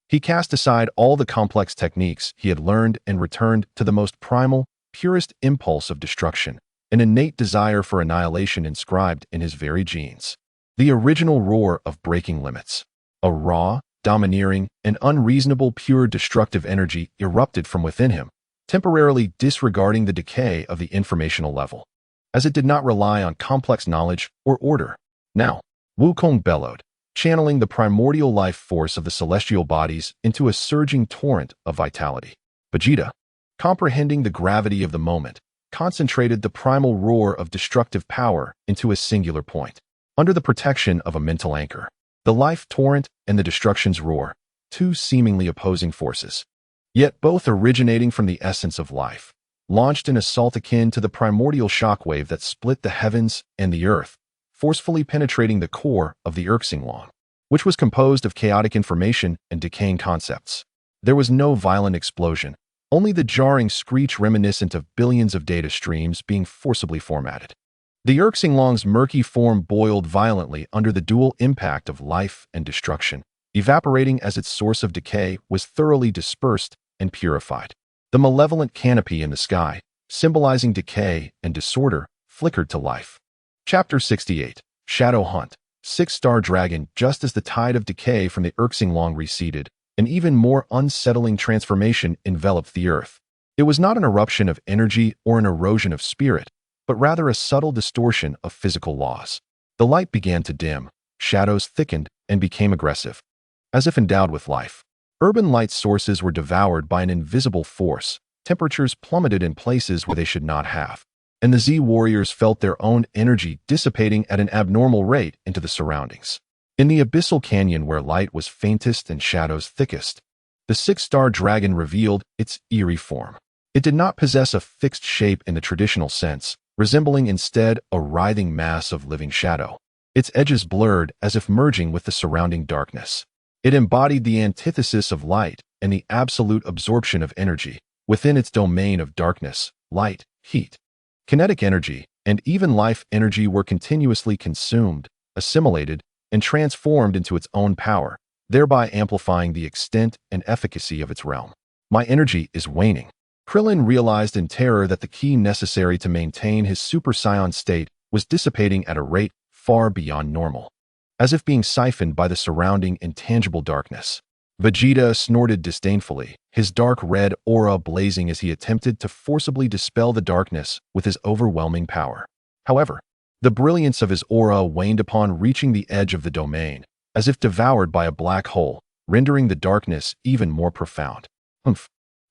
He cast aside all the complex techniques he had learned and returned to the most primal, purest impulse of destruction, an innate desire for annihilation inscribed in his very genes. The original roar of breaking limits. A raw, domineering, and unreasonable pure destructive energy erupted from within him, temporarily disregarding the decay of the informational level, as it did not rely on complex knowledge or order. Now, Wukong bellowed, channeling the primordial life force of the celestial bodies into a surging torrent of vitality. Vegeta, comprehending the gravity of the moment, concentrated the primal roar of destructive power into a singular point. Under the protection of a mental anchor, the life torrent and the destruction's roar, two seemingly opposing forces, yet both originating from the essence of life, launched an assault akin to the primordial shockwave that split the heavens and the earth, forcefully penetrating the core of the Erxinglong, which was composed of chaotic information and decaying concepts. There was no violent explosion, only the jarring screech reminiscent of billions of data streams being forcibly formatted. The Erxinglong's murky form boiled violently under the dual impact of life and destruction, evaporating as its source of decay was thoroughly dispersed and purified. The malevolent canopy in the sky, symbolizing decay and disorder, flickered to life. Chapter 68. Shadow Hunt. Six-star dragon. Just as the tide of decay from the Erxinglong receded, an even more unsettling transformation enveloped the earth. It was not an eruption of energy or an erosion of spirit, but rather a subtle distortion of physical laws. The light began to dim, shadows thickened and became aggressive. As if endowed with life, urban light sources were devoured by an invisible force, temperatures plummeted in places where they should not have, and the Z-warriors felt their own energy dissipating at an abnormal rate into the surroundings. In the abyssal canyon where light was faintest and shadows thickest, the six-star dragon revealed its eerie form. It did not possess a fixed shape in the traditional sense, resembling instead a writhing mass of living shadow. Its edges blurred as if merging with the surrounding darkness. It embodied the antithesis of light and the absolute absorption of energy within its domain of darkness, light, heat. Kinetic energy and even life energy were continuously consumed, assimilated, and transformed into its own power, thereby amplifying the extent and efficacy of its realm. My energy is waning. Krillin realized in terror that the key necessary to maintain his Super Saiyan state was dissipating at a rate far beyond normal, as if being siphoned by the surrounding intangible darkness. Vegeta snorted disdainfully, his dark red aura blazing as he attempted to forcibly dispel the darkness with his overwhelming power. However, the brilliance of his aura waned upon reaching the edge of the domain, as if devoured by a black hole, rendering the darkness even more profound.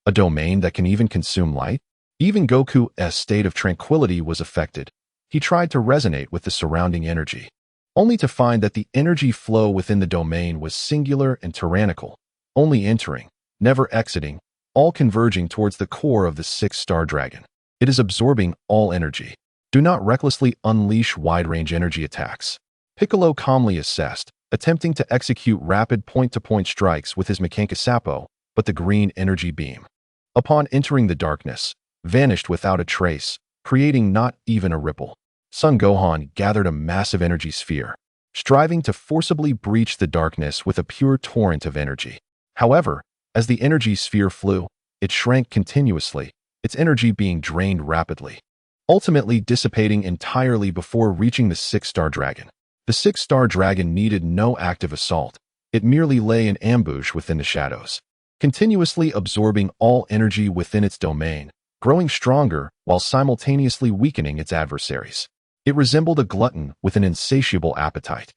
A domain that can even consume light? Even Goku's state of tranquility was affected. He tried to resonate with the surrounding energy, only to find that the energy flow within the domain was singular and tyrannical, only entering, never exiting, all converging towards the core of the six-star dragon. It is absorbing all energy. Do not recklessly unleash wide-range energy attacks. Piccolo calmly assessed, attempting to execute rapid point-to-point strikes with his Mechanicsapo, but the green energy beam, upon entering the darkness, vanished without a trace, creating not even a ripple. Son Gohan gathered a massive energy sphere, striving to forcibly breach the darkness with a pure torrent of energy. However, as the energy sphere flew, it shrank continuously, its energy being drained rapidly, ultimately dissipating entirely before reaching the six-star dragon. The six-star dragon needed no active assault. It merely lay in ambush within the shadows, continuously absorbing all energy within its domain, growing stronger while simultaneously weakening its adversaries. It resembled a glutton with an insatiable appetite,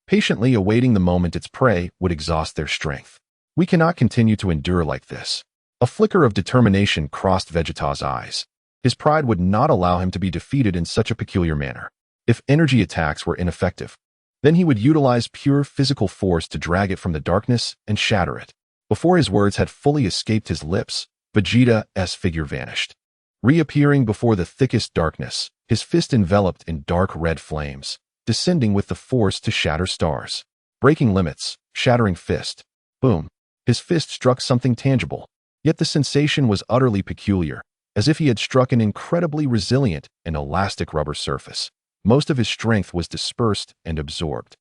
patiently awaiting the moment its prey would exhaust their strength. We cannot continue to endure like this. A flicker of determination crossed Vegeta's eyes. His pride would not allow him to be defeated in such a peculiar manner. If energy attacks were ineffective, then he would utilize pure physical force to drag it from the darkness and shatter it. Before his words had fully escaped his lips, Vegeta's figure vanished. Reappearing before the thickest darkness, his fist enveloped in dark red flames, descending with the force to shatter stars. Breaking limits, shattering fist. Boom. His fist struck something tangible. Yet the sensation was utterly peculiar, as if he had struck an incredibly resilient and elastic rubber surface. Most of his strength was dispersed and absorbed.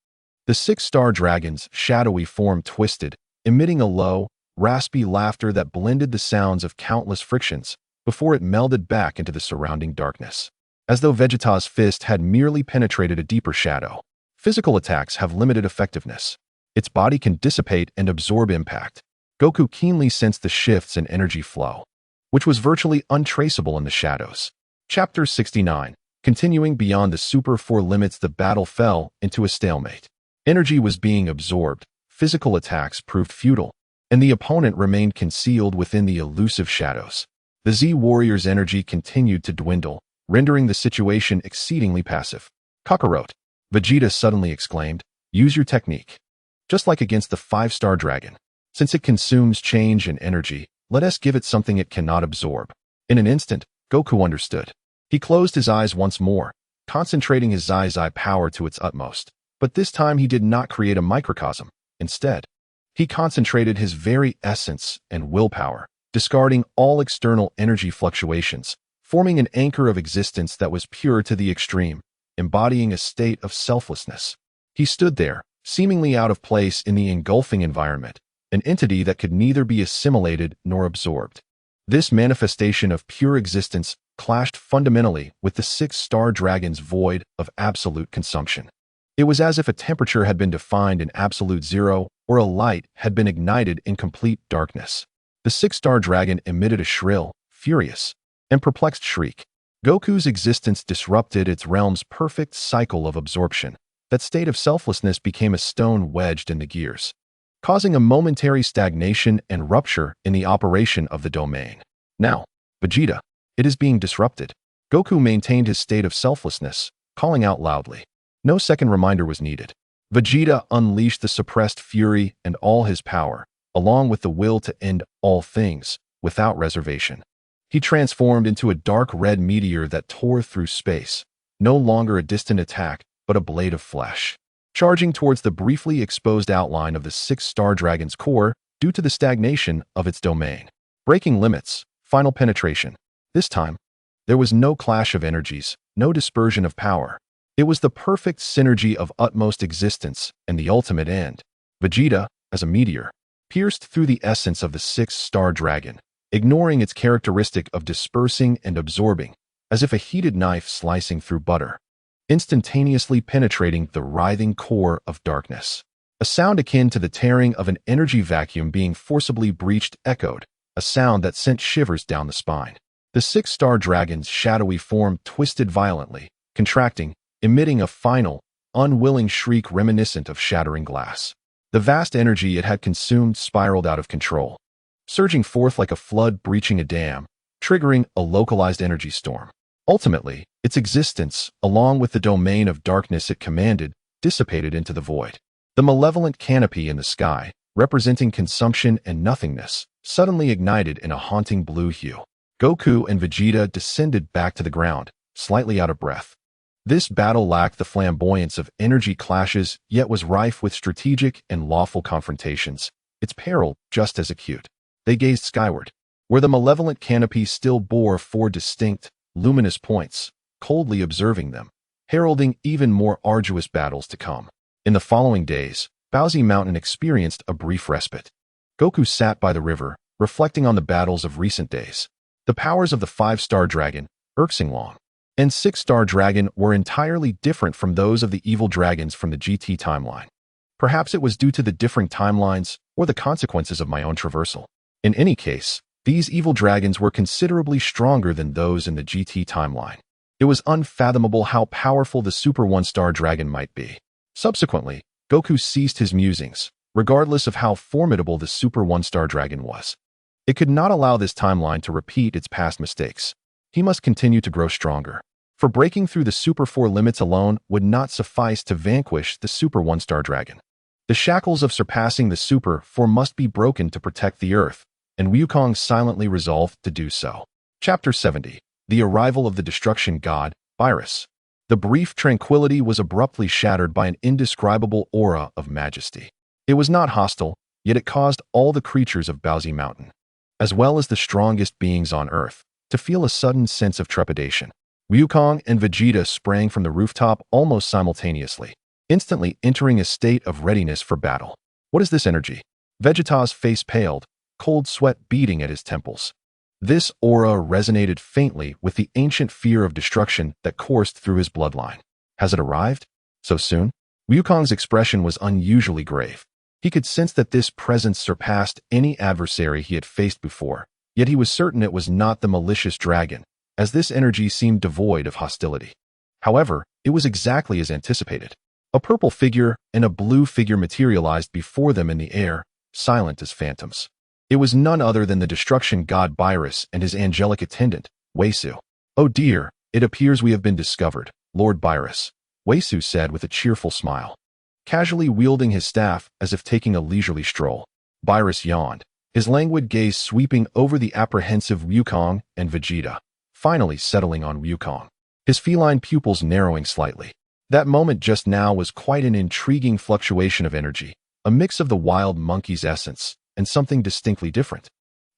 The six-star dragon's shadowy form twisted, emitting a low, raspy laughter that blended the sounds of countless frictions before it melded back into the surrounding darkness. As though Vegeta's fist had merely penetrated a deeper shadow. Physical attacks have limited effectiveness. Its body can dissipate and absorb impact. Goku keenly sensed the shifts in energy flow, which was virtually untraceable in the shadows. Chapter 69. Continuing beyond the Super 4 limits, the battle fell into a stalemate. Energy was being absorbed, physical attacks proved futile, and the opponent remained concealed within the elusive shadows. The Z warrior's energy continued to dwindle, rendering the situation exceedingly passive. Kakarot, Vegeta suddenly exclaimed, use your technique. Just like against the 5-star dragon. Since it consumes change and energy, let us give it something it cannot absorb. In an instant, Goku understood. He closed his eyes once more, concentrating his Zai power to its utmost. But this time he did not create a microcosm. Instead, he concentrated his very essence and willpower, discarding all external energy fluctuations, forming an anchor of existence that was pure to the extreme, embodying a state of selflessness. He stood there, seemingly out of place in the engulfing environment, an entity that could neither be assimilated nor absorbed. This manifestation of pure existence clashed fundamentally with the 6-star dragon's void of absolute consumption. It was as if a temperature had been defined in absolute zero or a light had been ignited in complete darkness. The 6-star dragon emitted a shrill, furious, and perplexed shriek. Goku's existence disrupted its realm's perfect cycle of absorption. That state of selflessness became a stone wedged in the gears, causing a momentary stagnation and rupture in the operation of the domain. Now, Vegeta, it is being disrupted. Goku maintained his state of selflessness, calling out loudly. No second reminder was needed. Vegeta unleashed the suppressed fury and all his power, along with the will to end all things, without reservation. He transformed into a dark red meteor that tore through space, no longer a distant attack, but a blade of flesh, charging towards the briefly exposed outline of the 6-star dragon's core due to the stagnation of its domain. Breaking limits, final penetration. This time, there was no clash of energies, no dispersion of power. It was the perfect synergy of utmost existence and the ultimate end. Vegeta, as a meteor, pierced through the essence of the 6-star dragon, ignoring its characteristic of dispersing and absorbing, as if a heated knife slicing through butter, instantaneously penetrating the writhing core of darkness. A sound akin to the tearing of an energy vacuum being forcibly breached echoed, a sound that sent shivers down the spine. The 6-star dragon's shadowy form twisted violently, contracting, emitting a final, unwilling shriek reminiscent of shattering glass. The vast energy it had consumed spiraled out of control, surging forth like a flood breaching a dam, triggering a localized energy storm. Ultimately, its existence, along with the domain of darkness it commanded, dissipated into the void. The malevolent canopy in the sky, representing consumption and nothingness, suddenly ignited in a haunting blue hue. Goku and Vegeta descended back to the ground, slightly out of breath. This battle lacked the flamboyance of energy clashes, yet was rife with strategic and lawful confrontations, its peril just as acute. They gazed skyward, where the malevolent canopy still bore 4 distinct, luminous points, coldly observing them, heralding even more arduous battles to come. In the following days, Baozi Mountain experienced a brief respite. Goku sat by the river, reflecting on the battles of recent days. The powers of the 5-star dragon, Erxinglong, and 6-star dragon were entirely different from those of the evil dragons from the GT timeline. Perhaps it was due to the differing timelines or the consequences of my own traversal. In any case, these evil dragons were considerably stronger than those in the GT timeline. It was unfathomable how powerful the Super 1-star dragon might be. Subsequently, Goku ceased his musings, regardless of how formidable the Super 1-star dragon was. It could not allow this timeline to repeat its past mistakes. He must continue to grow stronger. For breaking through the Super 4 limits alone would not suffice to vanquish the Super 1-star dragon. The shackles of surpassing the super form must be broken to protect the Earth, and Wukong silently resolved to do so. Chapter 70. The Arrival of the Destruction God, Virus. The brief tranquility was abruptly shattered by an indescribable aura of majesty. It was not hostile, yet it caused all the creatures of Baozi Mountain, as well as the strongest beings on Earth, to feel a sudden sense of trepidation. Wukong and Vegeta sprang from the rooftop almost simultaneously, instantly entering a state of readiness for battle. What is this energy? Vegeta's face paled, cold sweat beating at his temples. This aura resonated faintly with the ancient fear of destruction that coursed through his bloodline. Has it arrived? So soon? Wukong's expression was unusually grave. He could sense that this presence surpassed any adversary he had faced before, yet he was certain it was not the malicious dragon, as this energy seemed devoid of hostility. However, it was exactly as anticipated. A purple figure and a blue figure materialized before them in the air, silent as phantoms. It was none other than the destruction god Beerus and his angelic attendant, Weisu. "Oh dear, it appears we have been discovered, Lord Beerus," Weisu said with a cheerful smile, casually wielding his staff as if taking a leisurely stroll. Beerus yawned, his languid gaze sweeping over the apprehensive Wukong and Vegeta, finally settling on Wukong, his feline pupils narrowing slightly. That moment just now was quite an intriguing fluctuation of energy, a mix of the wild monkey's essence and something distinctly different.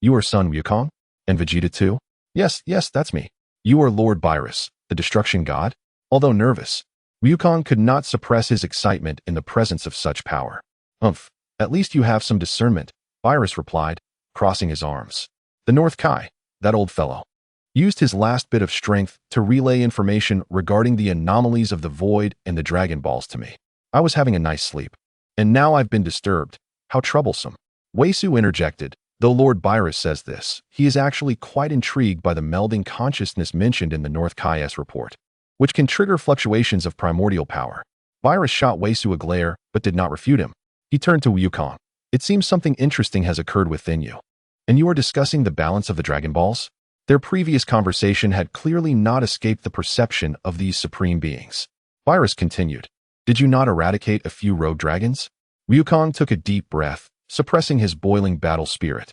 "You are son Wukong? And Vegeta too?" Yes, that's me. You are Lord Beerus, the destruction god?" Although nervous, Wukong could not suppress his excitement in the presence of such power. "Umph, at least you have some discernment," Beerus replied, crossing his arms. "The North Kai, that old fellow, used his last bit of strength to relay information regarding the anomalies of the Void and the Dragon Balls to me. I was having a nice sleep, and now I've been disturbed. How troublesome." Weisu interjected, "Though Lord Beerus says this, he is actually quite intrigued by the melding consciousness mentioned in the North Kai's report, which can trigger fluctuations of primordial power." Beerus shot Weisu a glare, but did not refute him. He turned to Wukong. "It seems something interesting has occurred within you. And you are discussing the balance of the Dragon Balls?" Their previous conversation had clearly not escaped the perception of these supreme beings. Beerus continued, "Did you not eradicate a few rogue dragons?" Wukong took a deep breath, suppressing his boiling battle spirit,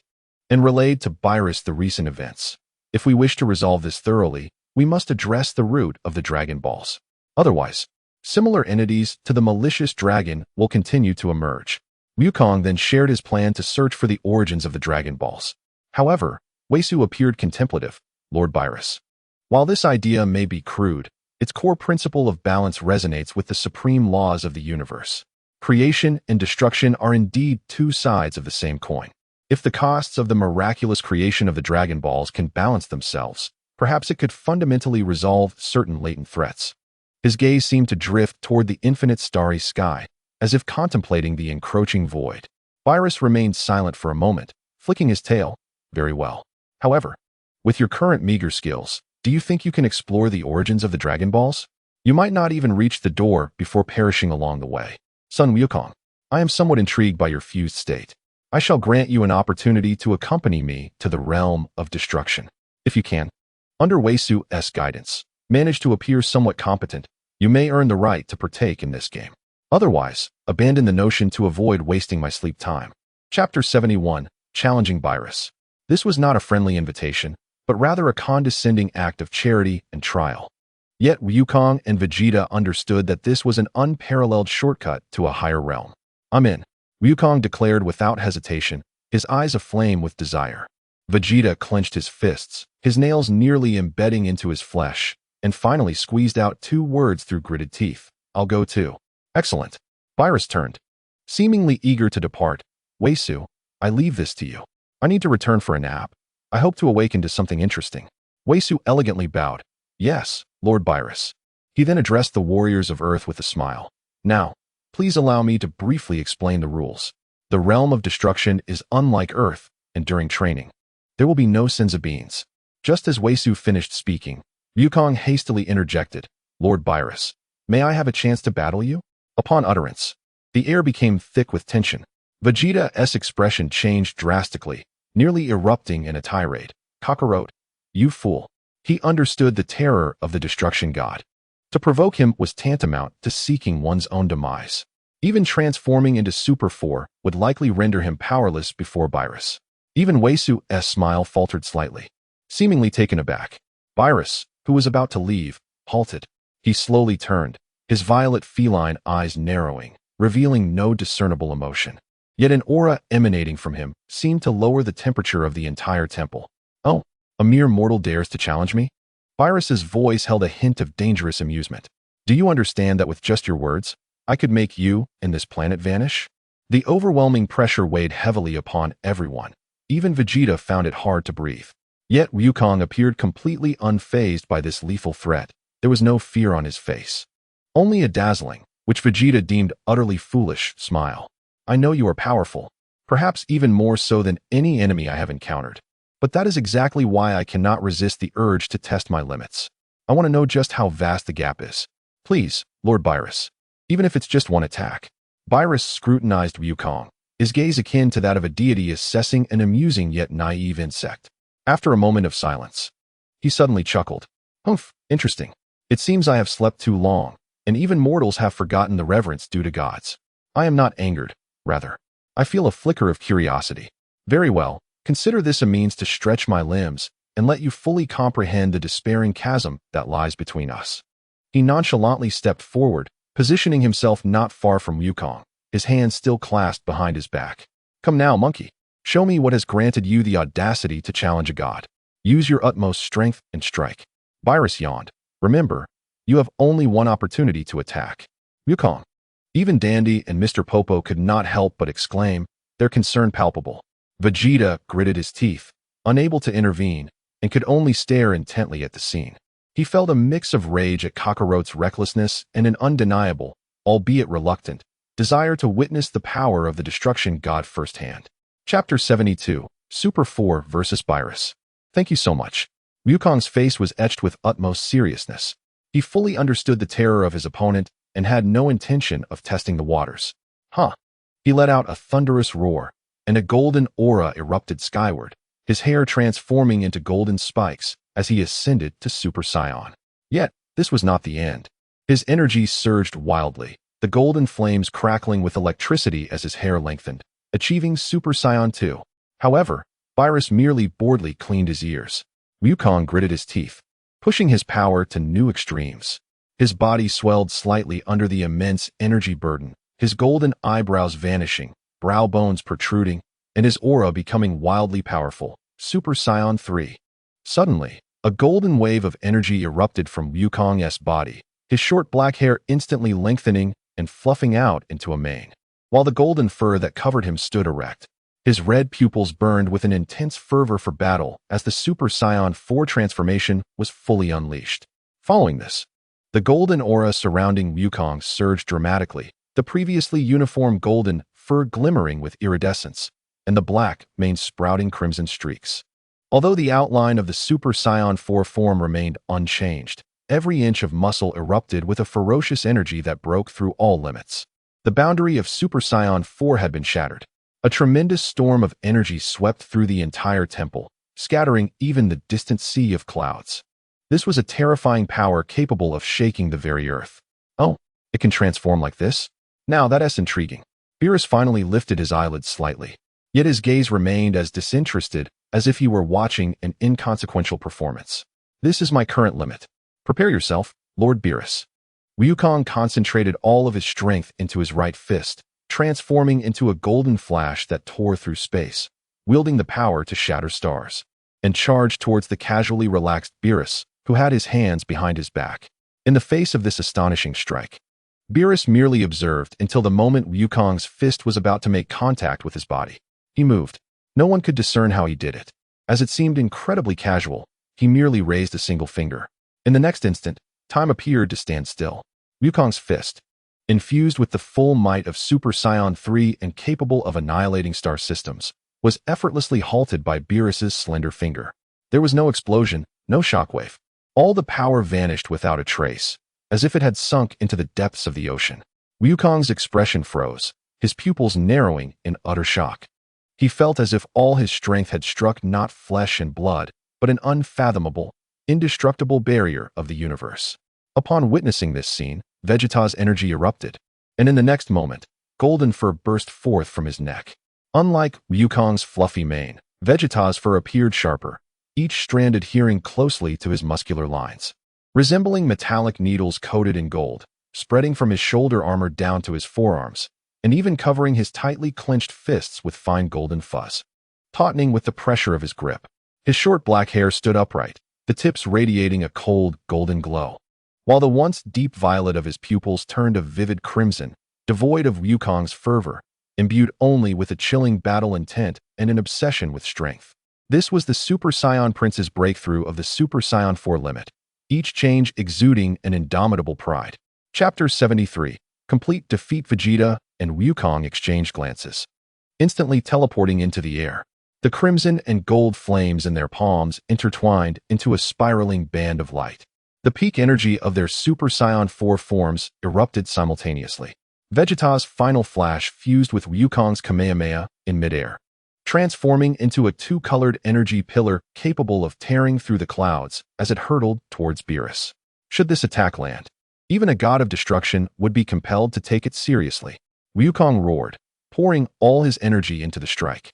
and relayed to Beerus the recent events. "If we wish to resolve this thoroughly, we must address the root of the Dragon Balls. Otherwise, similar entities to the malicious dragon will continue to emerge." Wukong then shared his plan to search for the origins of the Dragon Balls. However, Weisu appeared contemplative. "Lord Beerus, while this idea may be crude, its core principle of balance resonates with the supreme laws of the universe. Creation and destruction are indeed two sides of the same coin. If the costs of the miraculous creation of the Dragon Balls can balance themselves, perhaps it could fundamentally resolve certain latent threats." His gaze seemed to drift toward the infinite starry sky, as if contemplating the encroaching void. Beerus remained silent for a moment, flicking his tail. "Very well. However, with your current meager skills, do you think you can explore the origins of the Dragon Balls? You might not even reach the door before perishing along the way. Son Wukong, I am somewhat intrigued by your fused state. I shall grant you an opportunity to accompany me to the realm of destruction. If you can, under Weisu's guidance, manage to appear somewhat competent, you may earn the right to partake in this game. Otherwise, abandon the notion to avoid wasting my sleep time." Chapter 71. Challenging Beerus. This was not a friendly invitation, but rather a condescending act of charity and trial. Yet Wukong and Vegeta understood that this was an unparalleled shortcut to a higher realm. "I'm in," Wukong declared without hesitation, his eyes aflame with desire. Vegeta clenched his fists, his nails nearly embedding into his flesh, and finally squeezed out two words through gritted teeth. "I'll go too." "Excellent." Beerus turned, seemingly eager to depart. "Weisu, I leave this to you. I need to return for a nap. I hope to awaken to something interesting." Weisu elegantly bowed. "Yes, Lord Beerus." He then addressed the warriors of Earth with a smile. "Now, please allow me to briefly explain the rules. The realm of destruction is unlike Earth, and during training, there will be no senzu beans." Just as Weisu finished speaking, Wukong hastily interjected, "Lord Beerus, may I have a chance to battle you?" Upon utterance, the air became thick with tension. Vegeta's expression changed drastically, nearly erupting in a tirade. "Kakarot, you fool." He understood the terror of the destruction god. To provoke him was tantamount to seeking one's own demise. Even transforming into Super 4 would likely render him powerless before Beerus. Even Weisu's smile faltered slightly. Seemingly taken aback, Beerus, who was about to leave, halted. He slowly turned, his violet feline eyes narrowing, revealing no discernible emotion. Yet an aura emanating from him seemed to lower the temperature of the entire temple. "Oh, a mere mortal dares to challenge me?" Beerus's voice held a hint of dangerous amusement. "Do you understand that with just your words, I could make you and this planet vanish?" The overwhelming pressure weighed heavily upon everyone. Even Vegeta found it hard to breathe. Yet Wukong appeared completely unfazed by this lethal threat. There was no fear on his face. Only a dazzling, which Vegeta deemed utterly foolish, smile. "I know you are powerful, perhaps even more so than any enemy I have encountered. But that is exactly why I cannot resist the urge to test my limits. I want to know just how vast the gap is. Please, Lord Beerus, even if it's just one attack." Beerus scrutinized Wukong, his gaze akin to that of a deity assessing an amusing yet naive insect. After a moment of silence, he suddenly chuckled. "Humph, interesting. It seems I have slept too long, and even mortals have forgotten the reverence due to gods. I am not angered, rather. I feel a flicker of curiosity. Very well, consider this a means to stretch my limbs and let you fully comprehend the despairing chasm that lies between us." He nonchalantly stepped forward, positioning himself not far from Wukong, his hands still clasped behind his back. "Come now, monkey. Show me what has granted you the audacity to challenge a god. Use your utmost strength and strike." Beerus yawned. "Remember, you have only one opportunity to attack." Wukong. Even Dandy and Mr. Popo could not help but exclaim, their concern palpable. Vegeta gritted his teeth, unable to intervene, and could only stare intently at the scene. He felt a mix of rage at Kakarot's recklessness and an undeniable, albeit reluctant, desire to witness the power of the destruction god firsthand. Chapter 72, Super 4 vs. Beerus. "Thank you so much." Wukong's face was etched with utmost seriousness. He fully understood the terror of his opponent and had no intention of testing the waters. "Huh." He let out a thunderous roar, and a golden aura erupted skyward, his hair transforming into golden spikes as he ascended to Super Saiyan. Yet, this was not the end. His energy surged wildly, the golden flames crackling with electricity as his hair lengthened, achieving Super Saiyan 2. However, Beerus merely boredly cleaned his ears. Wukong gritted his teeth, pushing his power to new extremes. His body swelled slightly under the immense energy burden, his golden eyebrows vanishing, brow bones protruding, and his aura becoming wildly powerful. Super Saiyan 3. Suddenly, a golden wave of energy erupted from Wukong's body, his short black hair instantly lengthening and fluffing out into a mane, while the golden fur that covered him stood erect. His red pupils burned with an intense fervor for battle as the Super Saiyan 4 transformation was fully unleashed. Following this, the golden aura surrounding Wukong surged dramatically, the previously uniform golden fur glimmering with iridescence, and the black mane sprouting crimson streaks. Although the outline of the Super Saiyan 4 form remained unchanged, every inch of muscle erupted with a ferocious energy that broke through all limits. The boundary of Super Saiyan 4 had been shattered. A tremendous storm of energy swept through the entire temple, scattering even the distant sea of clouds. This was a terrifying power capable of shaking the very earth. "Oh, it can transform like this? Now that's intriguing." Beerus finally lifted his eyelids slightly, yet his gaze remained as disinterested as if he were watching an inconsequential performance. "This is my current limit. Prepare yourself, Lord Beerus." Wukong concentrated all of his strength into his right fist, transforming into a golden flash that tore through space, wielding the power to shatter stars, and charged towards the casually relaxed Beerus, who had his hands behind his back. In the face of this astonishing strike, Beerus merely observed until the moment Wukong's fist was about to make contact with his body. He moved. No one could discern how he did it. As it seemed incredibly casual, he merely raised a single finger. In the next instant, time appeared to stand still. Wukong's fist, infused with the full might of Super Saiyan 3 and capable of annihilating star systems, was effortlessly halted by Beerus's slender finger. There was no explosion, no shockwave. All the power vanished without a trace, as if it had sunk into the depths of the ocean. Wukong's expression froze, his pupils narrowing in utter shock. He felt as if all his strength had struck not flesh and blood, but an unfathomable, indestructible barrier of the universe. Upon witnessing this scene, Vegeta's energy erupted. and in the next moment, golden fur burst forth from his neck. Unlike Wukong's fluffy mane, Vegeta's fur appeared sharper, each strand adhering closely to his muscular lines. Resembling metallic needles coated in gold, spreading from his shoulder armor down to his forearms, and even covering his tightly clenched fists with fine golden fuzz. Tautening with the pressure of his grip, his short black hair stood upright, the tips radiating a cold, golden glow, while the once deep violet of his pupils turned a vivid crimson, devoid of Wukong's fervor, imbued only with a chilling battle intent and an obsession with strength. This was the Super Saiyan Prince's breakthrough of the Super Saiyan 4 limit, each change exuding an indomitable pride. Chapter 73. Complete defeat. Vegeta and Wukong exchanged glances, instantly teleporting into the air. The crimson and gold flames in their palms intertwined into a spiraling band of light. The peak energy of their Super Saiyan 4 forms erupted simultaneously. Vegeta's final flash fused with Wukong's Kamehameha in midair, transforming into a two-colored energy pillar capable of tearing through the clouds as it hurtled towards Beerus. Should this attack land, even a god of destruction would be compelled to take it seriously. Wukong roared, pouring all his energy into the strike.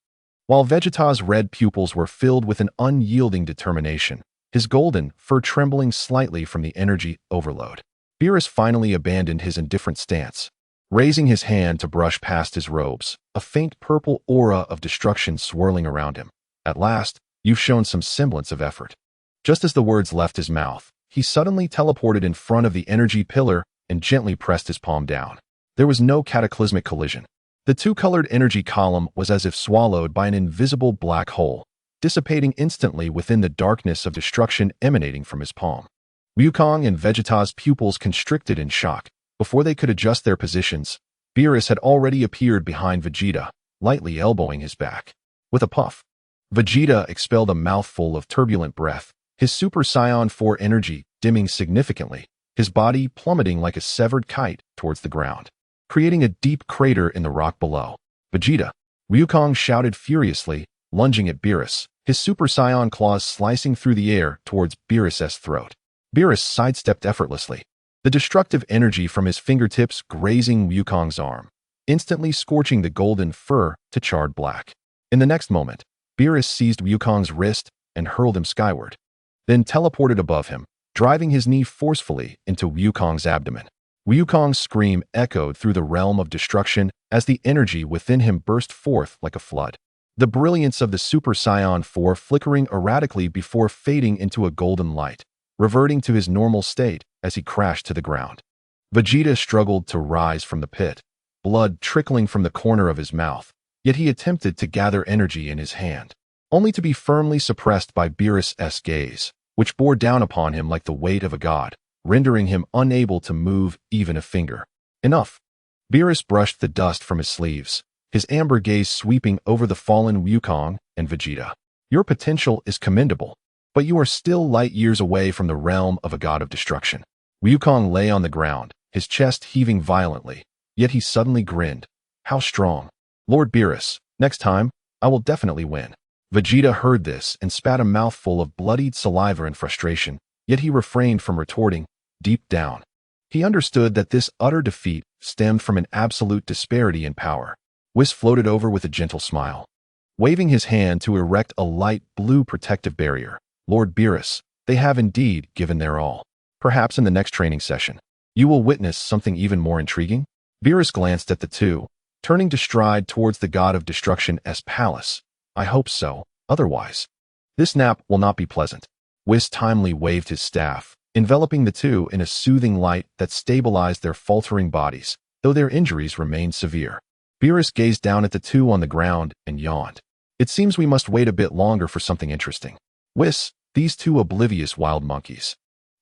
While Vegeta's red pupils were filled with an unyielding determination, his golden fur trembling slightly from the energy overload. Beerus finally abandoned his indifferent stance, raising his hand to brush past his robes, a faint purple aura of destruction swirling around him. At last, you've shown some semblance of effort. Just as the words left his mouth, he suddenly teleported in front of the energy pillar and gently pressed his palm down. There was no cataclysmic collision. The two-colored energy column was as if swallowed by an invisible black hole, dissipating instantly within the darkness of destruction emanating from his palm. Wukong and Vegeta's pupils constricted in shock. Before they could adjust their positions, Beerus had already appeared behind Vegeta, lightly elbowing his back. With a puff, Vegeta expelled a mouthful of turbulent breath, his Super Saiyan 4 energy dimming significantly, his body plummeting like a severed kite towards the ground, creating a deep crater in the rock below. Vegeta! Wukong shouted furiously, lunging at Beerus, his Super Saiyan claws slicing through the air towards Beerus's throat. Beerus sidestepped effortlessly, the destructive energy from his fingertips grazing Wukong's arm, instantly scorching the golden fur to charred black. In the next moment, Beerus seized Wukong's wrist and hurled him skyward, then teleported above him, driving his knee forcefully into Wukong's abdomen. Wukong's scream echoed through the realm of destruction as the energy within him burst forth like a flood. The brilliance of the Super Saiyan 4 flickering erratically before fading into a golden light, reverting to his normal state as he crashed to the ground. Vegeta struggled to rise from the pit, blood trickling from the corner of his mouth, yet he attempted to gather energy in his hand, only to be firmly suppressed by Beerus's gaze, which bore down upon him like the weight of a god, rendering him unable to move even a finger. Enough! Beerus brushed the dust from his sleeves, his amber gaze sweeping over the fallen Wukong and Vegeta. Your potential is commendable, but you are still light years away from the realm of a god of destruction. Wukong lay on the ground, his chest heaving violently, yet he suddenly grinned. How strong! Lord Beerus, next time, I will definitely win. Vegeta heard this and spat a mouthful of bloodied saliva in frustration, yet he refrained from retorting. Deep down, he understood that this utter defeat stemmed from an absolute disparity in power. Whis floated over with a gentle smile, waving his hand to erect a light blue protective barrier. Lord Beerus, they have indeed given their all. Perhaps in the next training session, you will witness something even more intriguing? Beerus glanced at the two, turning to stride towards the god of destruction's palace. I hope so, otherwise, this nap will not be pleasant. Whis timely waved his staff, enveloping the two in a soothing light that stabilized their faltering bodies, though their injuries remained severe. Beerus gazed down at the two on the ground and yawned. It seems we must wait a bit longer for something interesting. Whis, these two oblivious wild monkeys.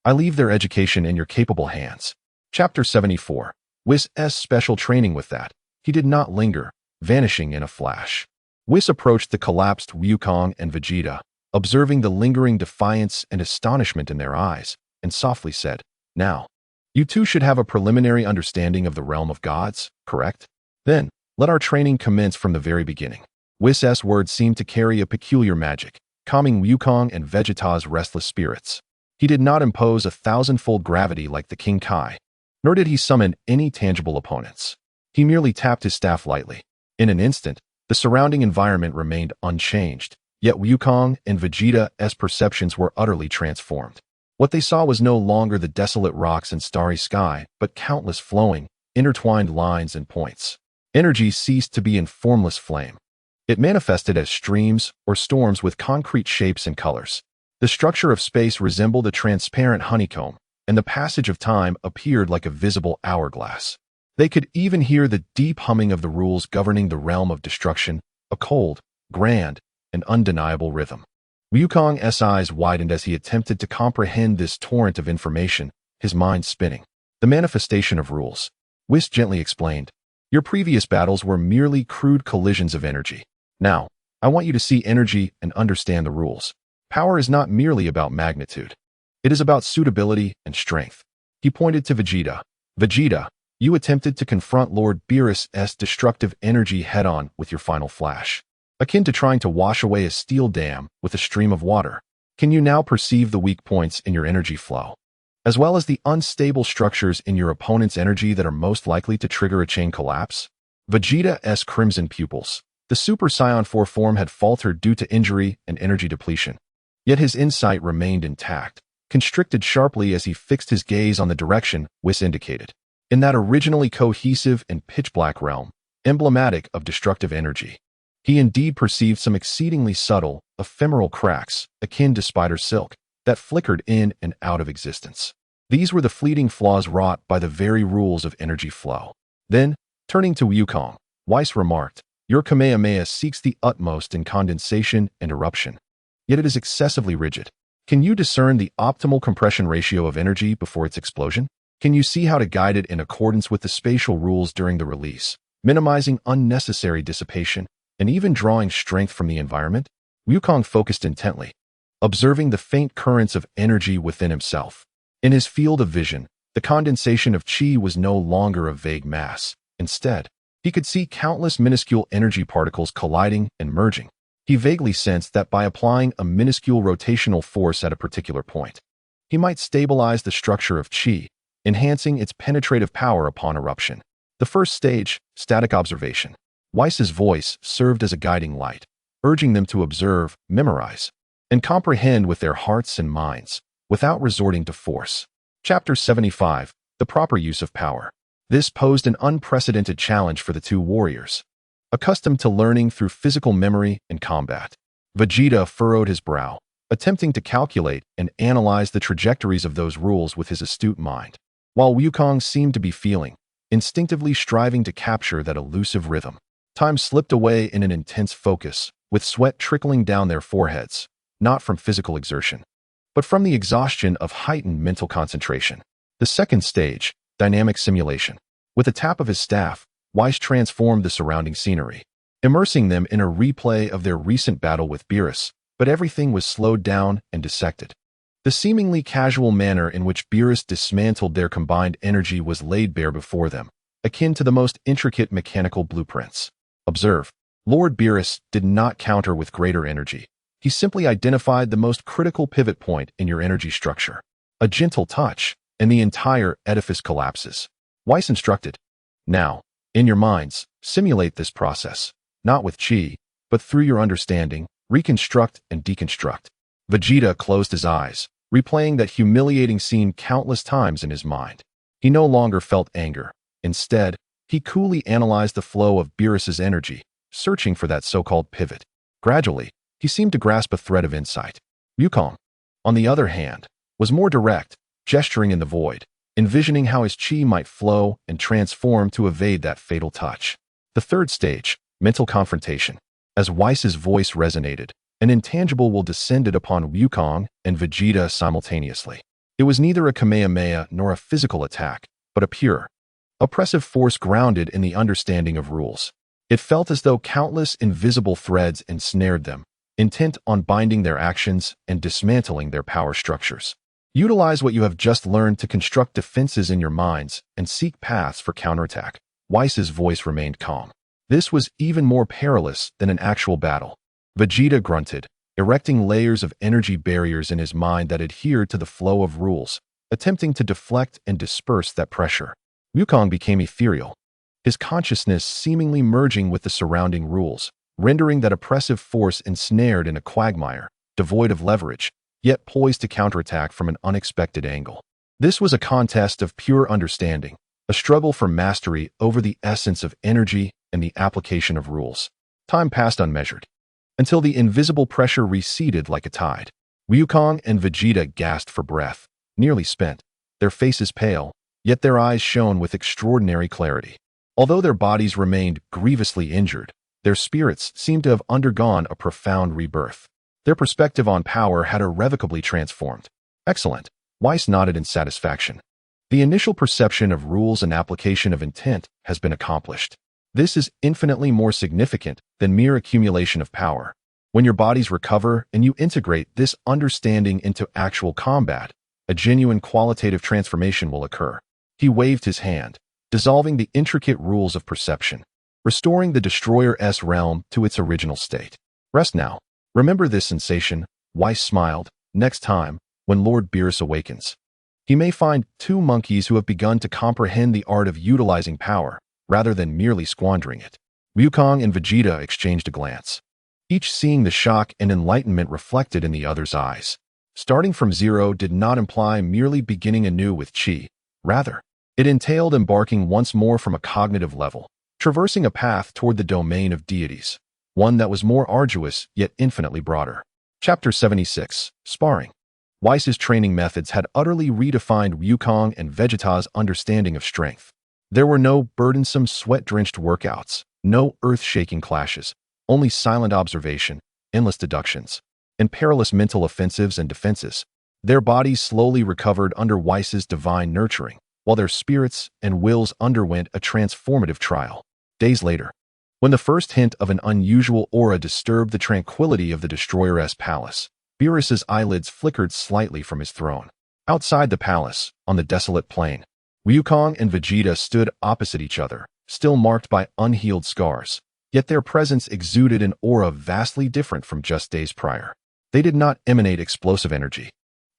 I leave their education in your capable hands. Chapter 74. Whis' special training. With that, he did not linger, vanishing in a flash. Whis approached the collapsed Wukong and Vegeta, observing the lingering defiance and astonishment in their eyes, and softly said, Now, you two should have a preliminary understanding of the realm of gods, correct? Then, let our training commence from the very beginning. Whis' words seemed to carry a peculiar magic, calming Wukong and Vegeta's restless spirits. He did not impose a thousandfold gravity like the King Kai, nor did he summon any tangible opponents. He merely tapped his staff lightly. In an instant, the surrounding environment remained unchanged, yet Wukong and Vegeta's perceptions were utterly transformed. What they saw was no longer the desolate rocks and starry sky, but countless flowing, intertwined lines and points. Energy ceased to be in formless flame. It manifested as streams or storms with concrete shapes and colors. The structure of space resembled a transparent honeycomb, and the passage of time appeared like a visible hourglass. They could even hear the deep humming of the rules governing the realm of destruction, a cold, grand, and undeniable rhythm. Wukong's eyes widened as he attempted to comprehend this torrent of information, his mind spinning. The manifestation of rules. Whis gently explained, "Your previous battles were merely crude collisions of energy. Now, I want you to see energy and understand the rules. Power is not merely about magnitude. It is about suitability and strength." He pointed to Vegeta. "Vegeta, you attempted to confront Lord Beerus's destructive energy head-on with your final flash, akin to trying to wash away a steel dam with a stream of water. Can you now perceive the weak points in your energy flow, as well as the unstable structures in your opponent's energy that are most likely to trigger a chain collapse?" Vegeta's crimson pupils. The Super Saiyan 4 form had faltered due to injury and energy depletion. Yet his insight remained intact, constricted sharply as he fixed his gaze on the direction Whis indicated. In that originally cohesive and pitch-black realm, emblematic of destructive energy, he indeed perceived some exceedingly subtle, ephemeral cracks, akin to spider silk, that flickered in and out of existence. These were the fleeting flaws wrought by the very rules of energy flow. Then, turning to Wukong, Whis remarked, "Your Kamehameha seeks the utmost in condensation and eruption, yet it is excessively rigid. Can you discern the optimal compression ratio of energy before its explosion? Can you see how to guide it in accordance with the spatial rules during the release, minimizing unnecessary dissipation, and even drawing strength from the environment?" Wukong focused intently, observing the faint currents of energy within himself. In his field of vision, the condensation of chi was no longer a vague mass. Instead, he could see countless minuscule energy particles colliding and merging. He vaguely sensed that by applying a minuscule rotational force at a particular point, he might stabilize the structure of chi, enhancing its penetrative power upon eruption. The first stage, static observation. Whis's voice served as a guiding light, urging them to observe, memorize, and comprehend with their hearts and minds, without resorting to force. Chapter 75, The Proper Use of Power. This posed an unprecedented challenge for the two warriors, accustomed to learning through physical memory and combat. Vegeta furrowed his brow, attempting to calculate and analyze the trajectories of those rules with his astute mind, while Wukong seemed to be feeling, instinctively striving to capture that elusive rhythm. Time slipped away in an intense focus, with sweat trickling down their foreheads, not from physical exertion, but from the exhaustion of heightened mental concentration. The second stage, dynamic simulation. With a tap of his staff, Whis transformed the surrounding scenery, immersing them in a replay of their recent battle with Beerus, but everything was slowed down and dissected. The seemingly casual manner in which Beerus dismantled their combined energy was laid bare before them, akin to the most intricate mechanical blueprints. Observe, Lord Beerus did not counter with greater energy. He simply identified the most critical pivot point in your energy structure. A gentle touch, and the entire edifice collapses. Whis instructed, "Now, in your minds, simulate this process, not with chi, but through your understanding, reconstruct and deconstruct." Vegeta closed his eyes, replaying that humiliating scene countless times in his mind. He no longer felt anger. Instead, he coolly analyzed the flow of Beerus's energy, searching for that so-called pivot. Gradually, he seemed to grasp a thread of insight. Wukong, on the other hand, was more direct, gesturing in the void, envisioning how his chi might flow and transform to evade that fatal touch. The third stage, mental confrontation. As Whis's voice resonated, an intangible will descended upon Wukong and Vegeta simultaneously. It was neither a Kamehameha nor a physical attack, but a pure, oppressive force grounded in the understanding of rules. It felt as though countless invisible threads ensnared them, intent on binding their actions and dismantling their power structures. Utilize what you have just learned to construct defenses in your minds and seek paths for counterattack. Whis's voice remained calm. This was even more perilous than an actual battle. Vegeta grunted, erecting layers of energy barriers in his mind that adhered to the flow of rules, attempting to deflect and disperse that pressure. Wukong became ethereal, his consciousness seemingly merging with the surrounding rules, rendering that oppressive force ensnared in a quagmire, devoid of leverage, yet poised to counterattack from an unexpected angle. This was a contest of pure understanding, a struggle for mastery over the essence of energy and the application of rules. Time passed unmeasured, until the invisible pressure receded like a tide. Wukong and Vegeta gasped for breath, nearly spent, their faces pale, yet their eyes shone with extraordinary clarity. Although their bodies remained grievously injured, their spirits seemed to have undergone a profound rebirth. Their perspective on power had irrevocably transformed. Excellent, Weiss nodded in satisfaction. The initial perception of rules and application of intent has been accomplished. This is infinitely more significant than mere accumulation of power. When your bodies recover and you integrate this understanding into actual combat, a genuine qualitative transformation will occur. He waved his hand, dissolving the intricate rules of perception, restoring the Destroyer-S realm to its original state. Rest now. Remember this sensation, Weiss smiled, next time, when Lord Beerus awakens. He may find two monkeys who have begun to comprehend the art of utilizing power, rather than merely squandering it. Wukong and Vegeta exchanged a glance, each seeing the shock and enlightenment reflected in the other's eyes. Starting from zero did not imply merely beginning anew with chi. Rather, it entailed embarking once more from a cognitive level, traversing a path toward the domain of deities, one that was more arduous yet infinitely broader. Chapter 76, Sparring. Weiss's training methods had utterly redefined Wukong and Vegeta's understanding of strength. There were no burdensome, sweat-drenched workouts, no earth-shaking clashes, only silent observation, endless deductions, and perilous mental offensives and defenses. Their bodies slowly recovered under Weiss's divine nurturing, while their spirits and wills underwent a transformative trial. Days later, when the first hint of an unusual aura disturbed the tranquility of the Destroyer-S palace, Beerus's eyelids flickered slightly from his throne. Outside the palace, on the desolate plain, Wukong and Vegeta stood opposite each other, still marked by unhealed scars, yet their presence exuded an aura vastly different from just days prior. They did not emanate explosive energy.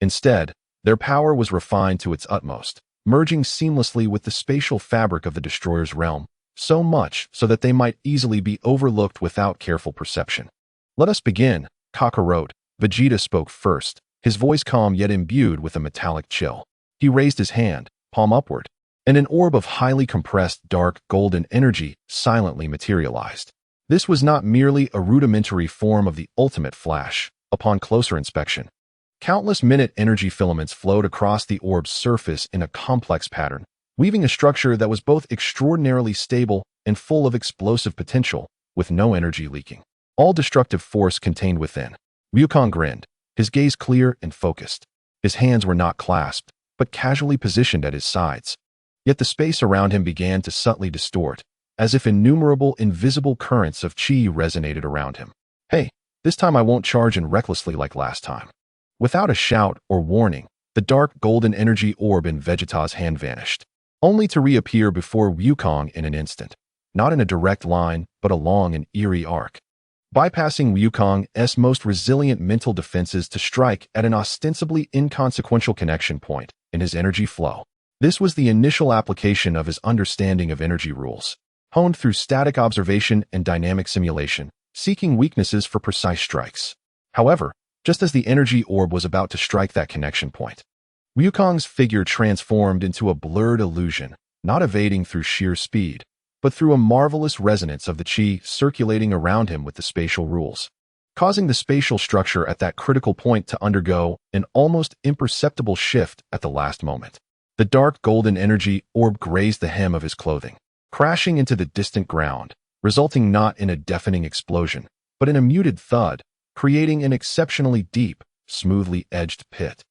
Instead, their power was refined to its utmost, merging seamlessly with the spatial fabric of the Destroyer's realm, so much so that they might easily be overlooked without careful perception. Let us begin, Kakarot. Vegeta spoke first, his voice calm yet imbued with a metallic chill. He raised his hand, palm upward, and an orb of highly compressed dark golden energy silently materialized. This was not merely a rudimentary form of the ultimate flash. Upon closer inspection, countless minute energy filaments flowed across the orb's surface in a complex pattern, weaving a structure that was both extraordinarily stable and full of explosive potential, with no energy leaking. All destructive force contained within. Wukong grinned, his gaze clear and focused. His hands were not clasped, but casually positioned at his sides. Yet the space around him began to subtly distort, as if innumerable invisible currents of chi resonated around him. Hey, this time I won't charge in recklessly like last time. Without a shout or warning, the dark golden energy orb in Vegeta's hand vanished, only to reappear before Wukong in an instant, not in a direct line, but along an eerie arc, bypassing Wukong's most resilient mental defenses to strike at an ostensibly inconsequential connection point in his energy flow. This was the initial application of his understanding of energy rules, honed through static observation and dynamic simulation, seeking weaknesses for precise strikes. However, just as the energy orb was about to strike that connection point, Wukong's figure transformed into a blurred illusion, not evading through sheer speed, but through a marvelous resonance of the chi circulating around him with the spatial rules, causing the spatial structure at that critical point to undergo an almost imperceptible shift at the last moment. The dark golden energy orb grazed the hem of his clothing, crashing into the distant ground, resulting not in a deafening explosion, but in a muted thud, creating an exceptionally deep, smoothly edged pit,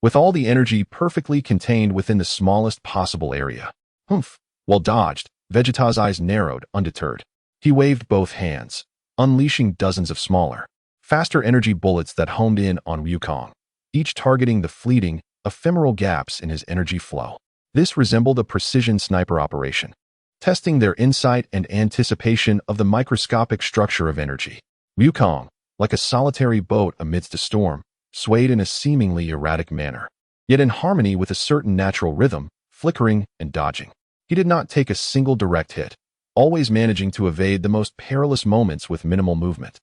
with all the energy perfectly contained within the smallest possible area. Humph! Well dodged, Vegeta's eyes narrowed, undeterred. He waved both hands, unleashing dozens of smaller, faster energy bullets that homed in on Wukong, each targeting the fleeting, ephemeral gaps in his energy flow. This resembled a precision sniper operation, testing their insight and anticipation of the microscopic structure of energy. Wukong, like a solitary boat amidst a storm, swayed in a seemingly erratic manner. yet in harmony with a certain natural rhythm, flickering and dodging. He did not take a single direct hit, always managing to evade the most perilous moments with minimal movement,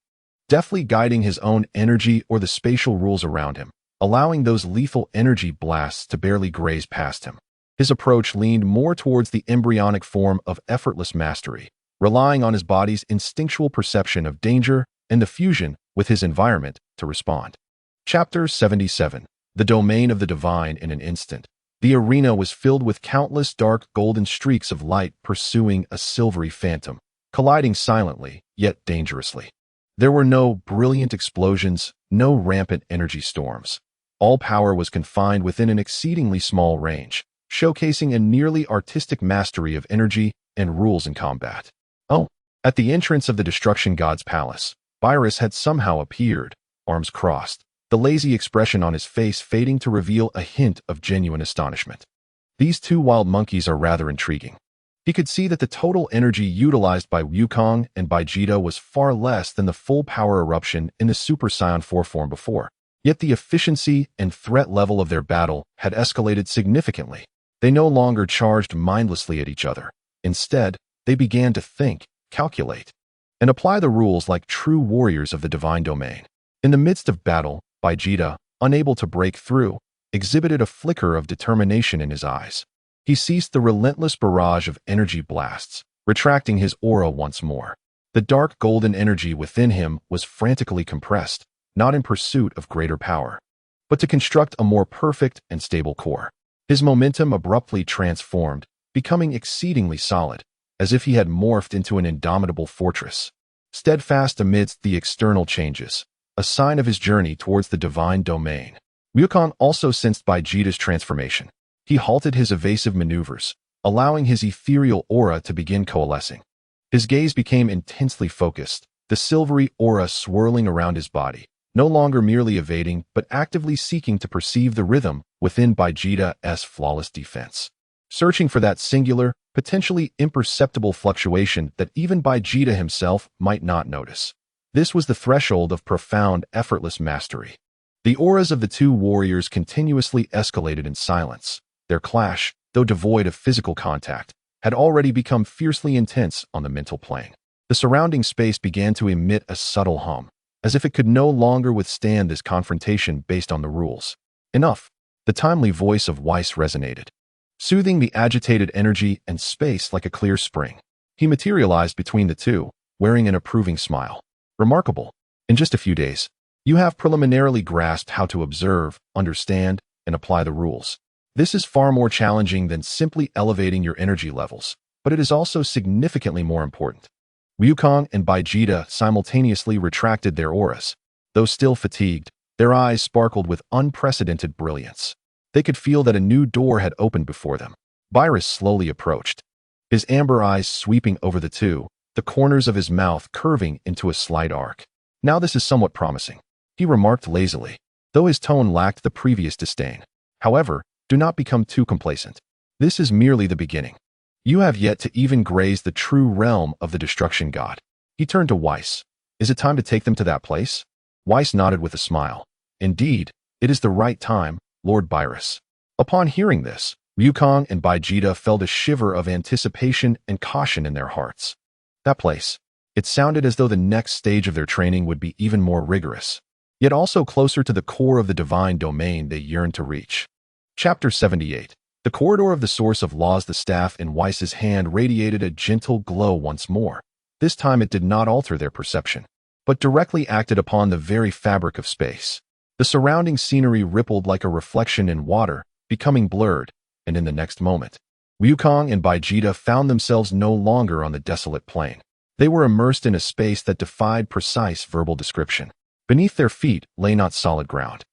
deftly guiding his own energy or the spatial rules around him, allowing those lethal energy blasts to barely graze past him. His approach leaned more towards the embryonic form of effortless mastery, relying on his body's instinctual perception of danger and the fusion with his environment to respond. Chapter 77. The Domain of the Divine in an Instant. The arena was filled with countless dark golden streaks of light pursuing a silvery phantom, colliding silently, yet dangerously. There were no brilliant explosions, no rampant energy storms. All power was confined within an exceedingly small range, showcasing a nearly artistic mastery of energy and rules in combat. Oh, at the entrance of the Destruction God's palace, Beerus had somehow appeared, arms crossed, the lazy expression on his face fading to reveal a hint of genuine astonishment. These two wild monkeys are rather intriguing. He could see that the total energy utilized by Wukong and by Vegeta was far less than the full power eruption in the Super Saiyan 4 form before. Yet the efficiency and threat level of their battle had escalated significantly. They no longer charged mindlessly at each other. Instead, they began to think, calculate, and apply the rules like true warriors of the divine domain. In the midst of battle, Vegeta, unable to break through, exhibited a flicker of determination in his eyes. He ceased the relentless barrage of energy blasts, retracting his aura once more. The dark golden energy within him was frantically compressed, not in pursuit of greater power, but to construct a more perfect and stable core. His momentum abruptly transformed, becoming exceedingly solid, as if he had morphed into an indomitable fortress. Steadfast amidst the external changes, a sign of his journey towards the divine domain. Wukong also sensed Vegeta's transformation. He halted his evasive maneuvers, allowing his ethereal aura to begin coalescing. His gaze became intensely focused, the silvery aura swirling around his body, no longer merely evading but actively seeking to perceive the rhythm within Vegeta's flawless defense. Searching for that singular, potentially imperceptible fluctuation that even Vegeta himself might not notice. This was the threshold of profound, effortless mastery. The auras of the two warriors continuously escalated in silence. Their clash, though devoid of physical contact, had already become fiercely intense on the mental plane. The surrounding space began to emit a subtle hum, as if it could no longer withstand this confrontation based on the rules. Enough. The timely voice of Whis resonated, soothing the agitated energy and space like a clear spring. He materialized between the two, wearing an approving smile. Remarkable. In just a few days, you have preliminarily grasped how to observe, understand, and apply the rules. This is far more challenging than simply elevating your energy levels, but it is also significantly more important. Wukong and Vegeta simultaneously retracted their auras. Though still fatigued, their eyes sparkled with unprecedented brilliance. They could feel that a new door had opened before them. Beerus slowly approached, his amber eyes sweeping over the two, the corners of his mouth curving into a slight arc. Now this is somewhat promising, he remarked lazily, though his tone lacked the previous disdain. However, do not become too complacent. This is merely the beginning. You have yet to even graze the true realm of the Destruction God. He turned to Whis. Is it time to take them to that place? Whis nodded with a smile. Indeed, it is the right time, Lord Beerus. Upon hearing this, Wukong and Vegeta felt a shiver of anticipation and caution in their hearts. That place. It sounded as though the next stage of their training would be even more rigorous, yet also closer to the core of the divine domain they yearned to reach. Chapter 78. The corridor of the source of laws. The staff in Whis' hand radiated a gentle glow once more. This time it did not alter their perception, but directly acted upon the very fabric of space. The surrounding scenery rippled like a reflection in water, becoming blurred, and in the next moment, Wukong and Vegeta found themselves no longer on the desolate plain. They were immersed in a space that defied precise verbal description. Beneath their feet lay not solid ground,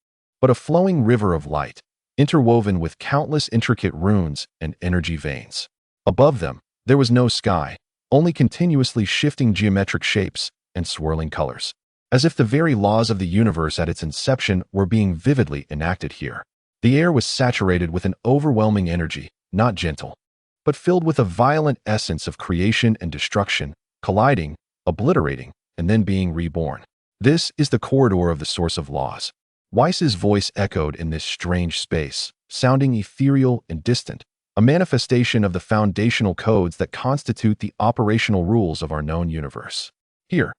but a flowing river of light, interwoven with countless intricate runes and energy veins. Above them, there was no sky, only continuously shifting geometric shapes and swirling colors, as if the very laws of the universe at its inception were being vividly enacted here. The air was saturated with an overwhelming energy, not gentle, but filled with a violent essence of creation and destruction, colliding, obliterating, and then being reborn. This is the corridor of the source of laws. Weiss's voice echoed in this strange space, sounding ethereal and distant, a manifestation of the foundational codes that constitute the operational rules of our known universe. Here,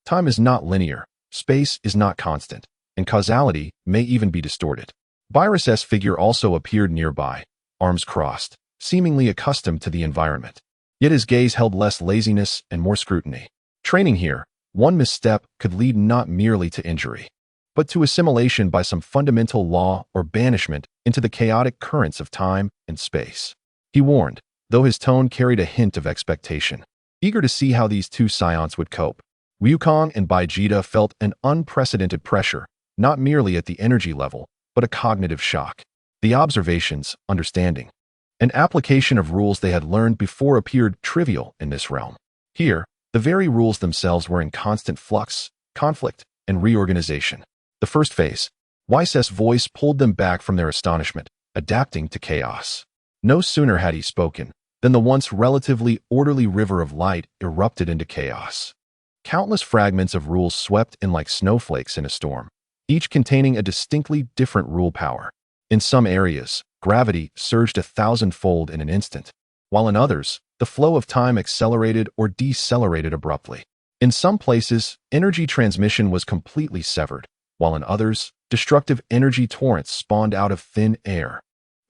time is not linear, space is not constant, and causality may even be distorted. Virus's figure also appeared nearby, arms crossed, seemingly accustomed to the environment. Yet his gaze held less laziness and more scrutiny. Training here, one misstep could lead not merely to injury, but to assimilation by some fundamental law or banishment into the chaotic currents of time and space. He warned, though his tone carried a hint of expectation. Eager to see how these two Saiyans would cope, Wukong and Vegeta felt an unprecedented pressure, not merely at the energy level, but a cognitive shock. The observations, understanding, and application of rules they had learned before appeared trivial in this realm. Here, the very rules themselves were in constant flux, conflict, and reorganization. The first phase, Weiss's voice pulled them back from their astonishment, adapting to chaos. No sooner had he spoken than the once relatively orderly river of light erupted into chaos. Countless fragments of rules swept in like snowflakes in a storm, each containing a distinctly different rule power. In some areas, gravity surged 1,000-fold in an instant, while in others, the flow of time accelerated or decelerated abruptly. In some places, energy transmission was completely severed, while in others, destructive energy torrents spawned out of thin air.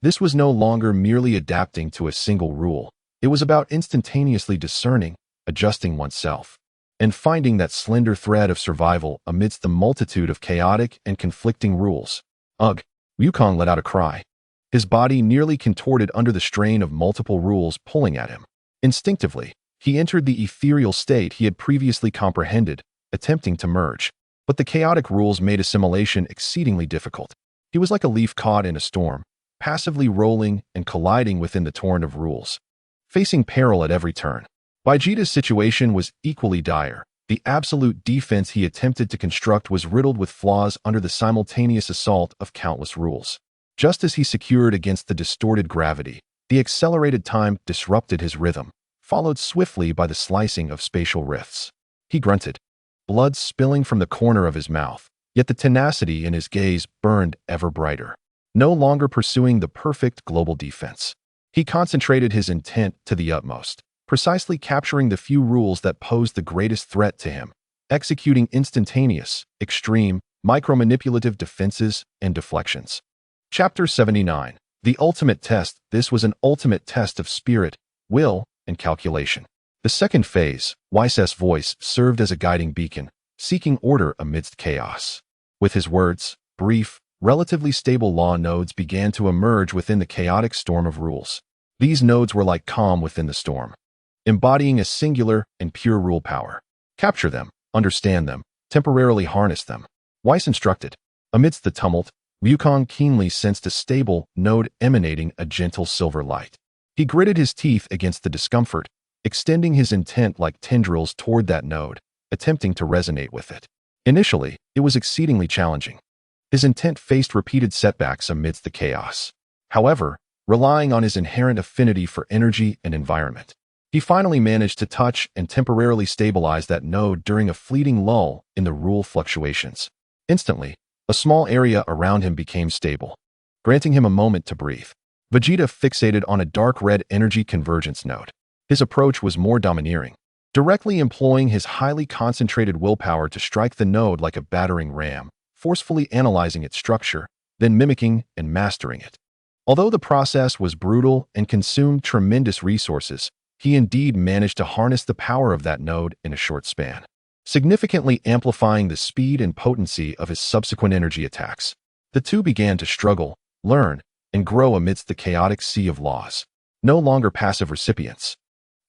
This was no longer merely adapting to a single rule. It was about instantaneously discerning, adjusting oneself, and finding that slender thread of survival amidst the multitude of chaotic and conflicting rules. Ugh! Wukong let out a cry. His body nearly contorted under the strain of multiple rules pulling at him. Instinctively, he entered the ethereal state he had previously comprehended, attempting to merge. But the chaotic rules made assimilation exceedingly difficult. He was like a leaf caught in a storm, passively rolling and colliding within the torrent of rules, facing peril at every turn. Vegeta's situation was equally dire. The absolute defense he attempted to construct was riddled with flaws under the simultaneous assault of countless rules. Just as he secured against the distorted gravity, the accelerated time disrupted his rhythm, followed swiftly by the slicing of spatial rifts. He grunted, blood spilling from the corner of his mouth, yet the tenacity in his gaze burned ever brighter. No longer pursuing the perfect global defense, he concentrated his intent to the utmost, precisely capturing the few rules that posed the greatest threat to him, executing instantaneous, extreme, micromanipulative defenses and deflections. Chapter 79. The Ultimate Test. This was an ultimate test of spirit, will, and calculation. The second phase, Weiss's voice, served as a guiding beacon, seeking order amidst chaos. With his words, brief, relatively stable law nodes began to emerge within the chaotic storm of rules. These nodes were like calm within the storm, embodying a singular and pure rule power. Capture them, understand them, temporarily harness them. Weiss instructed. Amidst the tumult, Wukong keenly sensed a stable node emanating a gentle silver light. He gritted his teeth against the discomfort, extending his intent like tendrils toward that node, attempting to resonate with it. Initially, it was exceedingly challenging. His intent faced repeated setbacks amidst the chaos. However, relying on his inherent affinity for energy and environment, he finally managed to touch and temporarily stabilize that node during a fleeting lull in the rule fluctuations. Instantly, a small area around him became stable, granting him a moment to breathe. Vegeta fixated on a dark red energy convergence node. His approach was more domineering, directly employing his highly concentrated willpower to strike the node like a battering ram, forcefully analyzing its structure, then mimicking and mastering it. Although the process was brutal and consumed tremendous resources, he indeed managed to harness the power of that node in a short span, significantly amplifying the speed and potency of his subsequent energy attacks. The two began to struggle, learn, and grow amidst the chaotic sea of laws. No longer passive recipients,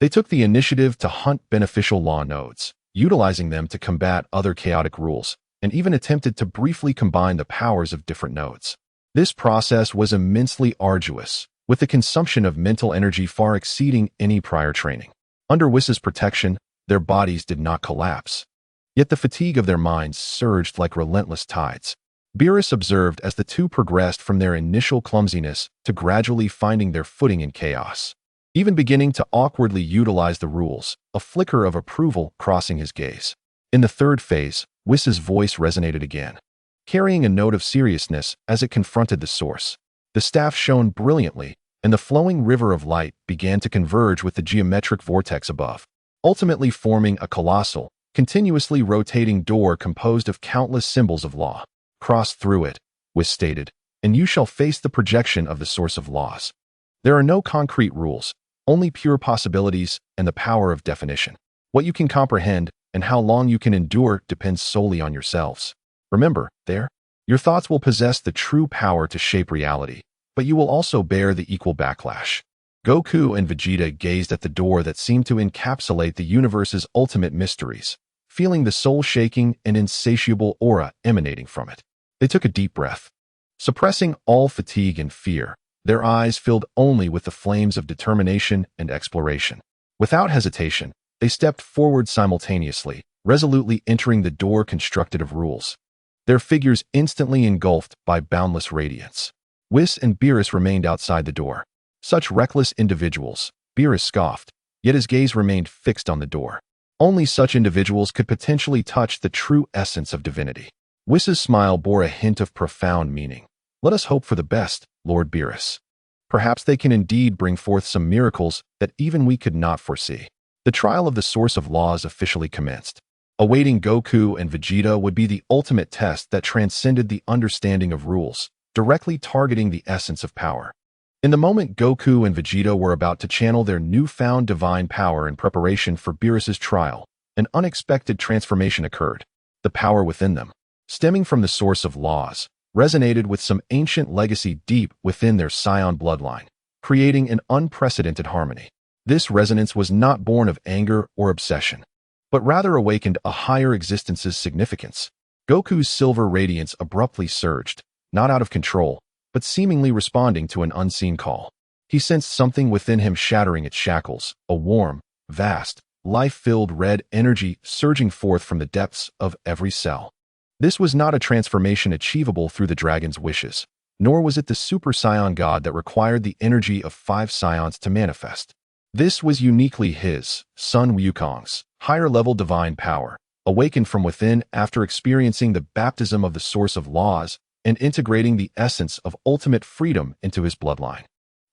they took the initiative to hunt beneficial law nodes, utilizing them to combat other chaotic rules, and even attempted to briefly combine the powers of different nodes. This process was immensely arduous, with the consumption of mental energy far exceeding any prior training. Under Whiss's protection, their bodies did not collapse, yet the fatigue of their minds surged like relentless tides. Beerus observed as the two progressed from their initial clumsiness to gradually finding their footing in chaos, even beginning to awkwardly utilize the rules, a flicker of approval crossing his gaze. In the third phase, Whiss's voice resonated again. carrying a note of seriousness as it confronted the source. The staff shone brilliantly, and the flowing river of light began to converge with the geometric vortex above, ultimately forming a colossal, continuously rotating door composed of countless symbols of law. Cross through it, Whis stated, and you shall face the projection of the source of laws. There are no concrete rules, only pure possibilities and the power of definition. What you can comprehend and how long you can endure depends solely on yourselves. Remember, your thoughts will possess the true power to shape reality, but you will also bear the equal backlash. Goku and Vegeta gazed at the door that seemed to encapsulate the universe's ultimate mysteries, feeling the soul-shaking and insatiable aura emanating from it. They took a deep breath. Suppressing all fatigue and fear, their eyes filled only with the flames of determination and exploration. Without hesitation, they stepped forward simultaneously, resolutely entering the door constructed of rules. Their figures instantly engulfed by boundless radiance. Whis and Beerus remained outside the door. Such reckless individuals, Beerus scoffed, yet his gaze remained fixed on the door. Only such individuals could potentially touch the true essence of divinity. Whis's smile bore a hint of profound meaning. Let us hope for the best, Lord Beerus. Perhaps they can indeed bring forth some miracles that even we could not foresee. The trial of the source of laws officially commenced. Awaiting Goku and Vegeta would be the ultimate test that transcended the understanding of rules, directly targeting the essence of power. In the moment Goku and Vegeta were about to channel their newfound divine power in preparation for Beerus's trial, an unexpected transformation occurred. The power within them, stemming from the source of laws, resonated with some ancient legacy deep within their Saiyan bloodline, creating an unprecedented harmony. This resonance was not born of anger or obsession, but rather awakened a higher existence's significance. Goku's silver radiance abruptly surged, not out of control, but seemingly responding to an unseen call. He sensed something within him shattering its shackles, a warm, vast, life-filled red energy surging forth from the depths of every cell. This was not a transformation achievable through the dragon's wishes, nor was it the Super Saiyan God that required the energy of 5 Saiyans to manifest. This was uniquely his, Son Wukong's, higher-level divine power, awakened from within after experiencing the baptism of the source of laws and integrating the essence of ultimate freedom into his bloodline.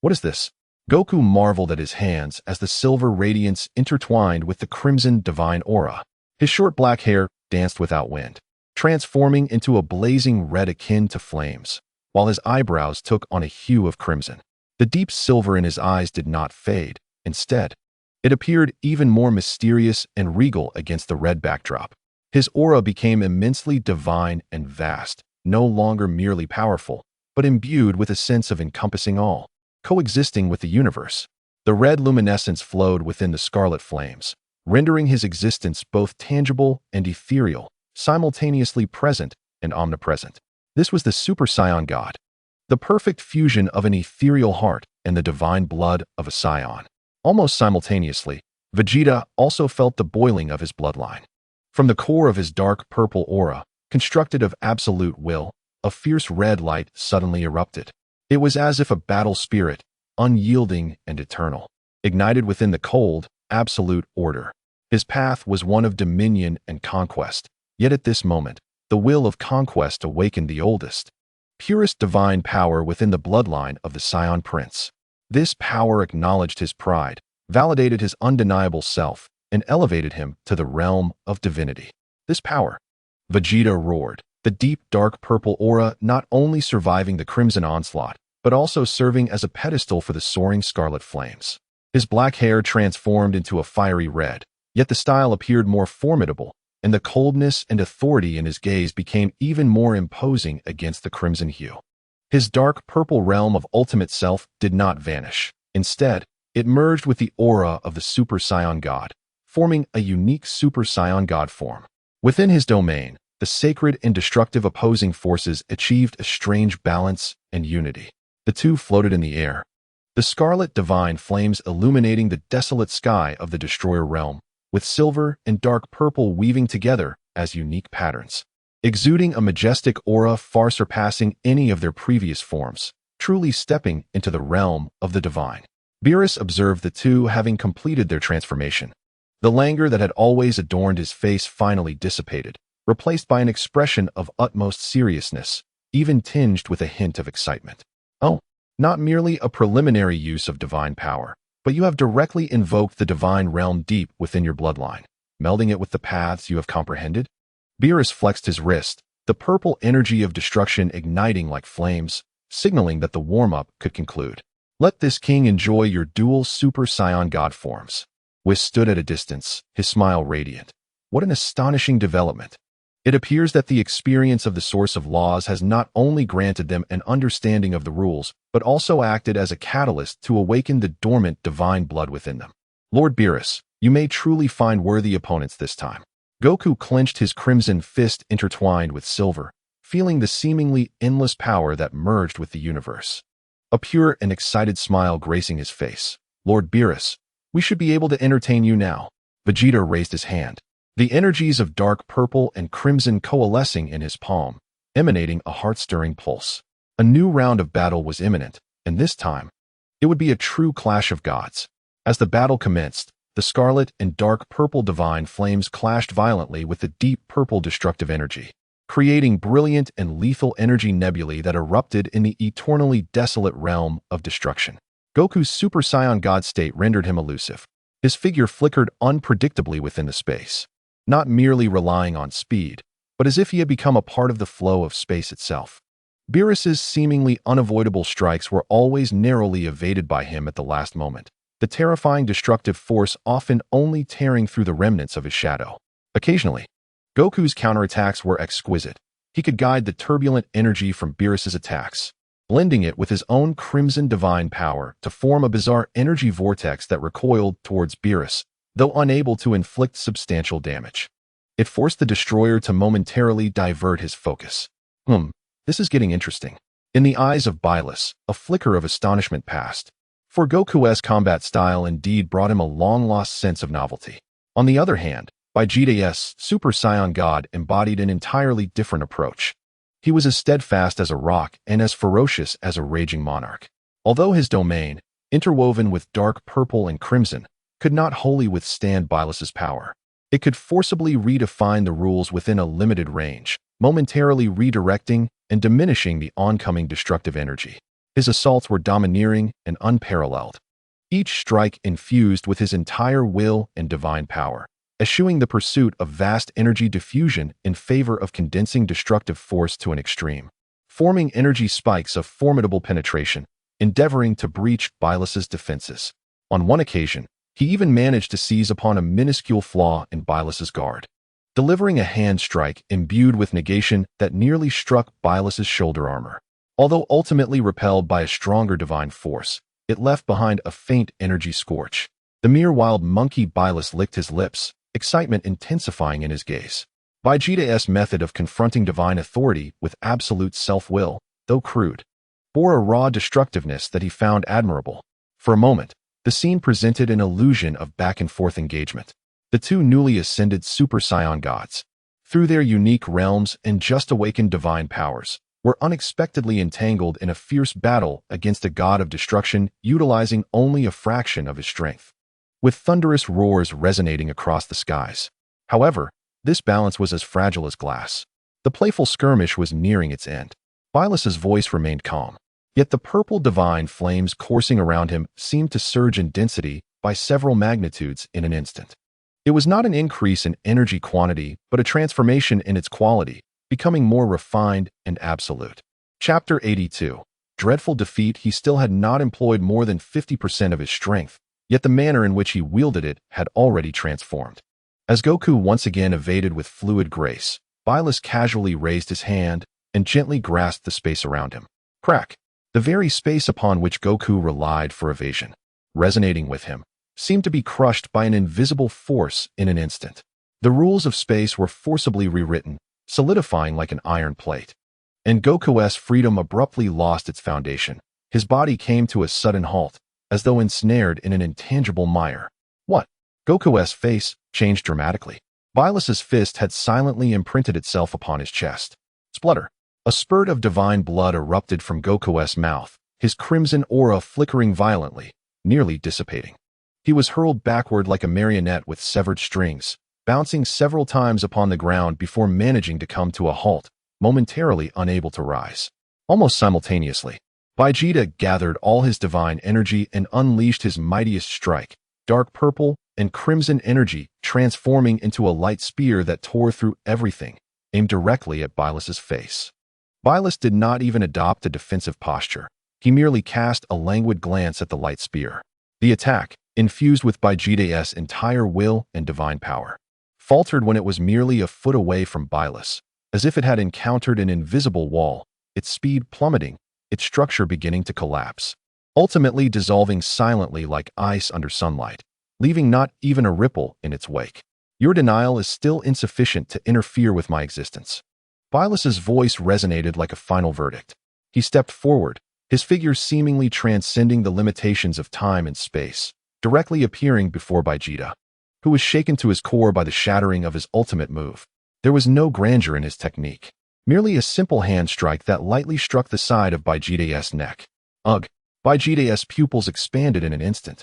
What is this? Goku marveled at his hands as the silver radiance intertwined with the crimson divine aura. His short black hair danced without wind, transforming into a blazing red akin to flames, while his eyebrows took on a hue of crimson. The deep silver in his eyes did not fade. Instead, it appeared even more mysterious and regal against the red backdrop. His aura became immensely divine and vast, no longer merely powerful, but imbued with a sense of encompassing all, coexisting with the universe. The red luminescence flowed within the scarlet flames, rendering his existence both tangible and ethereal, simultaneously present and omnipresent. This was the Super Saiyan God, the perfect fusion of an ethereal heart and the divine blood of a Saiyan. Almost simultaneously, Vegeta also felt the boiling of his bloodline. From the core of his dark purple aura, constructed of absolute will, a fierce red light suddenly erupted. It was as if a battle spirit, unyielding and eternal, ignited within the cold, absolute order. His path was one of dominion and conquest, yet at this moment, the will of conquest awakened the oldest, purest divine power within the bloodline of the Saiyan Prince. This power acknowledged his pride, validated his undeniable self, and elevated him to the realm of divinity. This power, Vegeta roared, the deep dark purple aura not only surviving the crimson onslaught, but also serving as a pedestal for the soaring scarlet flames. His black hair transformed into a fiery red, yet the style appeared more formidable, and the coldness and authority in his gaze became even more imposing against the crimson hue. His dark purple realm of ultimate self did not vanish. Instead, it merged with the aura of the Super Saiyan God, forming a unique Super Saiyan God form. Within his domain, the sacred and destructive opposing forces achieved a strange balance and unity. The two floated in the air, the scarlet divine flames illuminating the desolate sky of the destroyer realm, with silver and dark purple weaving together as unique patterns, exuding a majestic aura far surpassing any of their previous forms, truly stepping into the realm of the divine. Beerus observed the two having completed their transformation. The languor that had always adorned his face finally dissipated, replaced by an expression of utmost seriousness, even tinged with a hint of excitement. Oh, not merely a preliminary use of divine power, but you have directly invoked the divine realm deep within your bloodline, melding it with the paths you have comprehended? Beerus flexed his wrist, the purple energy of destruction igniting like flames, signaling that the warm-up could conclude. Let this king enjoy your dual Super Saiyan god forms. Whis stood at a distance, his smile radiant. What an astonishing development. It appears that the experience of the source of laws has not only granted them an understanding of the rules, but also acted as a catalyst to awaken the dormant divine blood within them. Lord Beerus, you may truly find worthy opponents this time. Goku clenched his crimson fist intertwined with silver, feeling the seemingly endless power that merged with the universe. A pure and excited smile gracing his face. Lord Beerus, we should be able to entertain you now. Vegeta raised his hand, the energies of dark purple and crimson coalescing in his palm, emanating a heart-stirring pulse. A new round of battle was imminent, and this time, it would be a true clash of gods. As the battle commenced, the scarlet and dark purple divine flames clashed violently with the deep purple destructive energy, creating brilliant and lethal energy nebulae that erupted in the eternally desolate realm of destruction. Goku's Super Saiyan God state rendered him elusive. His figure flickered unpredictably within the space, not merely relying on speed, but as if he had become a part of the flow of space itself. Beerus's seemingly unavoidable strikes were always narrowly evaded by him at the last moment, the terrifying destructive force often only tearing through the remnants of his shadow. Occasionally, Goku's counterattacks were exquisite. He could guide the turbulent energy from Beerus's attacks, blending it with his own crimson divine power to form a bizarre energy vortex that recoiled towards Beerus, though unable to inflict substantial damage. It forced the destroyer to momentarily divert his focus. This is getting interesting. In the eyes of Bylus, a flicker of astonishment passed, for Goku's combat style indeed brought him a long-lost sense of novelty. On the other hand, Vegeta's Super Saiyan God embodied an entirely different approach. He was as steadfast as a rock and as ferocious as a raging monarch. Although his domain, interwoven with dark purple and crimson, could not wholly withstand Bylus's power, it could forcibly redefine the rules within a limited range, momentarily redirecting and diminishing the oncoming destructive energy. His assaults were domineering and unparalleled, each strike infused with his entire will and divine power, eschewing the pursuit of vast energy diffusion in favor of condensing destructive force to an extreme, forming energy spikes of formidable penetration, endeavoring to breach Bylus's defenses. On one occasion, he even managed to seize upon a minuscule flaw in Bylus's guard, delivering a hand strike imbued with negation that nearly struck Bylus's shoulder armor. Although ultimately repelled by a stronger divine force, it left behind a faint energy scorch. The mere wild monkey Bylus licked his lips, excitement intensifying in his gaze. Vegeta's method of confronting divine authority with absolute self-will, though crude, bore a raw destructiveness that he found admirable. For a moment, the scene presented an illusion of back-and-forth engagement. The two newly ascended Super Saiyan gods, through their unique realms and just-awakened divine powers, were unexpectedly entangled in a fierce battle against a god of destruction utilizing only a fraction of his strength, with thunderous roars resonating across the skies. However, this balance was as fragile as glass. The playful skirmish was nearing its end. Bylus's voice remained calm, yet the purple divine flames coursing around him seemed to surge in density by several magnitudes in an instant. It was not an increase in energy quantity, but a transformation in its quality, becoming more refined and absolute. Chapter 82. Dreadful defeat. He still had not employed more than 50% of his strength, yet the manner in which he wielded it had already transformed. As Goku once again evaded with fluid grace, Bylus casually raised his hand and gently grasped the space around him. Crack! The very space upon which Goku relied for evasion, resonating with him, seemed to be crushed by an invisible force in an instant. The rules of space were forcibly rewritten, solidifying like an iron plate. And Goku's freedom abruptly lost its foundation. His body came to a sudden halt, as though ensnared in an intangible mire. What? Goku's face changed dramatically. Bylus's fist had silently imprinted itself upon his chest. Splutter! A spurt of divine blood erupted from Goku's mouth, his crimson aura flickering violently, nearly dissipating. He was hurled backward like a marionette with severed strings, bouncing several times upon the ground before managing to come to a halt, momentarily unable to rise. Almost simultaneously, Vegeta gathered all his divine energy and unleashed his mightiest strike, dark purple and crimson energy transforming into a light spear that tore through everything, aimed directly at Bylus's face. Bylus did not even adopt a defensive posture. He merely cast a languid glance at the light spear. The attack, infused with Vegeta's entire will and divine power, faltered when it was merely a foot away from Bylus, as if it had encountered an invisible wall, its speed plummeting, its structure beginning to collapse, ultimately dissolving silently like ice under sunlight, leaving not even a ripple in its wake. Your denial is still insufficient to interfere with my existence. Bylus's voice resonated like a final verdict. He stepped forward, his figure seemingly transcending the limitations of time and space, directly appearing before Vegeta, who was shaken to his core by the shattering of his ultimate move. There was no grandeur in his technique, merely a simple hand strike that lightly struck the side of Vegeta's neck. Ugh! Vegeta's pupils expanded in an instant,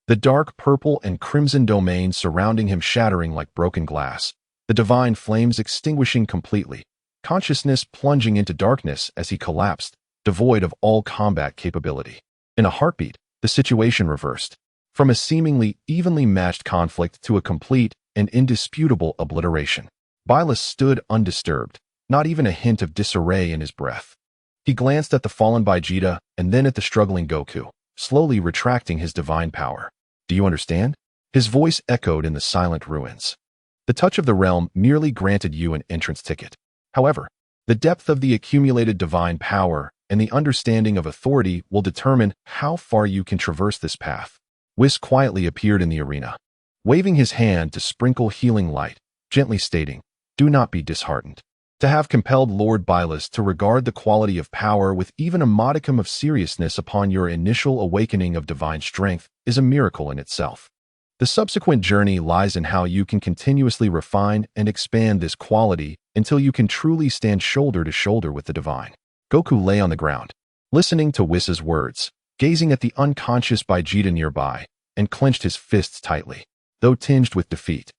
the dark purple and crimson domain surrounding him shattering like broken glass, the divine flames extinguishing completely, consciousness plunging into darkness as he collapsed, devoid of all combat capability. In a heartbeat, the situation reversed, from a seemingly evenly matched conflict to a complete and indisputable obliteration. Bylus stood undisturbed, not even a hint of disarray in his breath. He glanced at the fallen Vegeta and then at the struggling Goku, slowly retracting his divine power. Do you understand? His voice echoed in the silent ruins. The touch of the realm merely granted you an entrance ticket. However, the depth of the accumulated divine power and the understanding of authority will determine how far you can traverse this path. Whis quietly appeared in the arena, waving his hand to sprinkle healing light, gently stating, "Do not be disheartened." To have compelled Lord Bylus to regard the quality of power with even a modicum of seriousness upon your initial awakening of divine strength is a miracle in itself. The subsequent journey lies in how you can continuously refine and expand this quality until you can truly stand shoulder to shoulder with the divine. Goku lay on the ground, listening to Whis' words, gazing at the unconscious Vegeta nearby, and clenched his fists tightly, though tinged with defeat.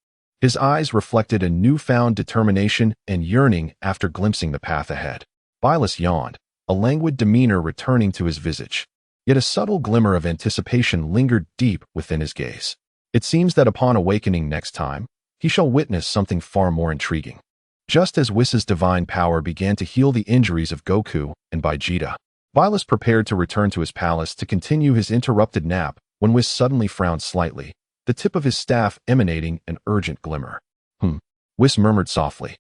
His eyes reflected a newfound determination and yearning after glimpsing the path ahead. Bylus yawned, a languid demeanor returning to his visage. Yet a subtle glimmer of anticipation lingered deep within his gaze. It seems that upon awakening next time, he shall witness something far more intriguing. Just as Whis' divine power began to heal the injuries of Goku and Vegeta, Bylus prepared to return to his palace to continue his interrupted nap when Whis suddenly frowned slightly, the tip of his staff emanating an urgent glimmer. Whis murmured softly,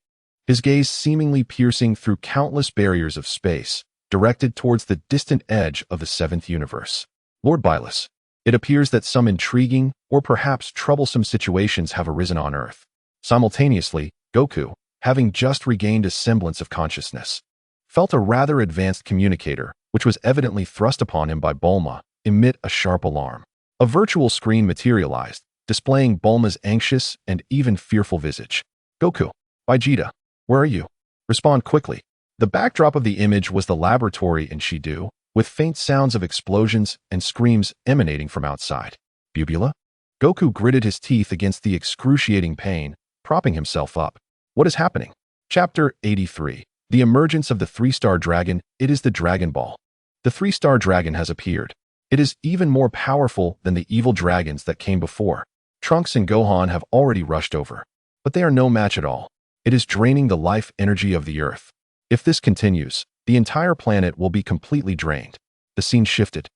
his gaze seemingly piercing through countless barriers of space, directed towards the distant edge of the seventh universe. Lord Bylus, it appears that some intriguing or perhaps troublesome situations have arisen on Earth. Simultaneously, Goku, having just regained a semblance of consciousness, felt a rather advanced communicator, which was evidently thrust upon him by Bulma, emit a sharp alarm. A virtual screen materialized, displaying Bulma's anxious and even fearful visage. Goku, Vegeta, where are you? Respond quickly. The backdrop of the image was the laboratory in Shidu, with faint sounds of explosions and screams emanating from outside. Bubula? Goku gritted his teeth against the excruciating pain, propping himself up. What is happening? Chapter 83. The emergence of the three-star dragon. It is the Dragon Ball. The three-star dragon has appeared. It is even more powerful than the evil dragons that came before. Trunks and Gohan have already rushed over, but they are no match at all. It is draining the life energy of the Earth. If this continues, the entire planet will be completely drained. The scene shifted,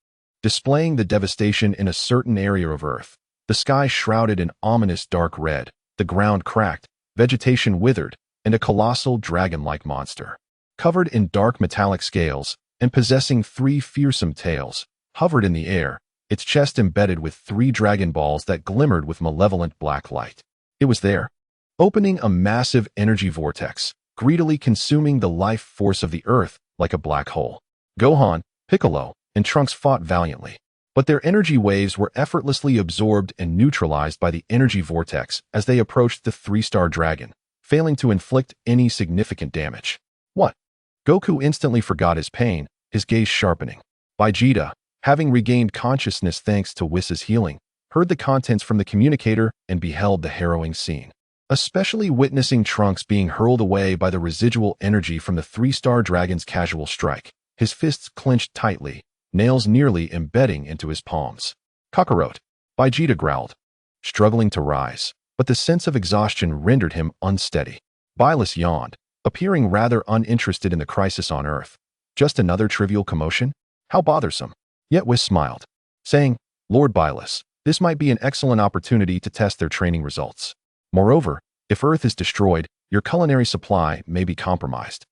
displaying the devastation in a certain area of Earth. The sky shrouded in ominous dark red, the ground cracked, vegetation withered, and a colossal dragon-like monster, covered in dark metallic scales and possessing 3 fearsome tails, hovered in the air, its chest embedded with 3 Dragon Balls that glimmered with malevolent black light. It was there, opening a massive energy vortex, greedily consuming the life force of the Earth like a black hole. Gohan, Piccolo, and Trunks fought valiantly, but their energy waves were effortlessly absorbed and neutralized by the energy vortex as they approached the three-star dragon, failing to inflict any significant damage. What? Goku instantly forgot his pain, his gaze sharpening. Vegeta, having regained consciousness thanks to Whis' healing, heard the contents from the communicator and beheld the harrowing scene. especially witnessing Trunks being hurled away by the residual energy from the three-star dragon's casual strike. His fists clenched tightly, nails nearly embedding into his palms. Kakarot, Vegeta growled, struggling to rise, but the sense of exhaustion rendered him unsteady. Byleth yawned, appearing rather uninterested in the crisis on Earth. Just another trivial commotion? How bothersome. Yet Whis smiled, saying, Lord Byleth, this might be an excellent opportunity to test their training results. Moreover, if Earth is destroyed, your culinary supply may be compromised.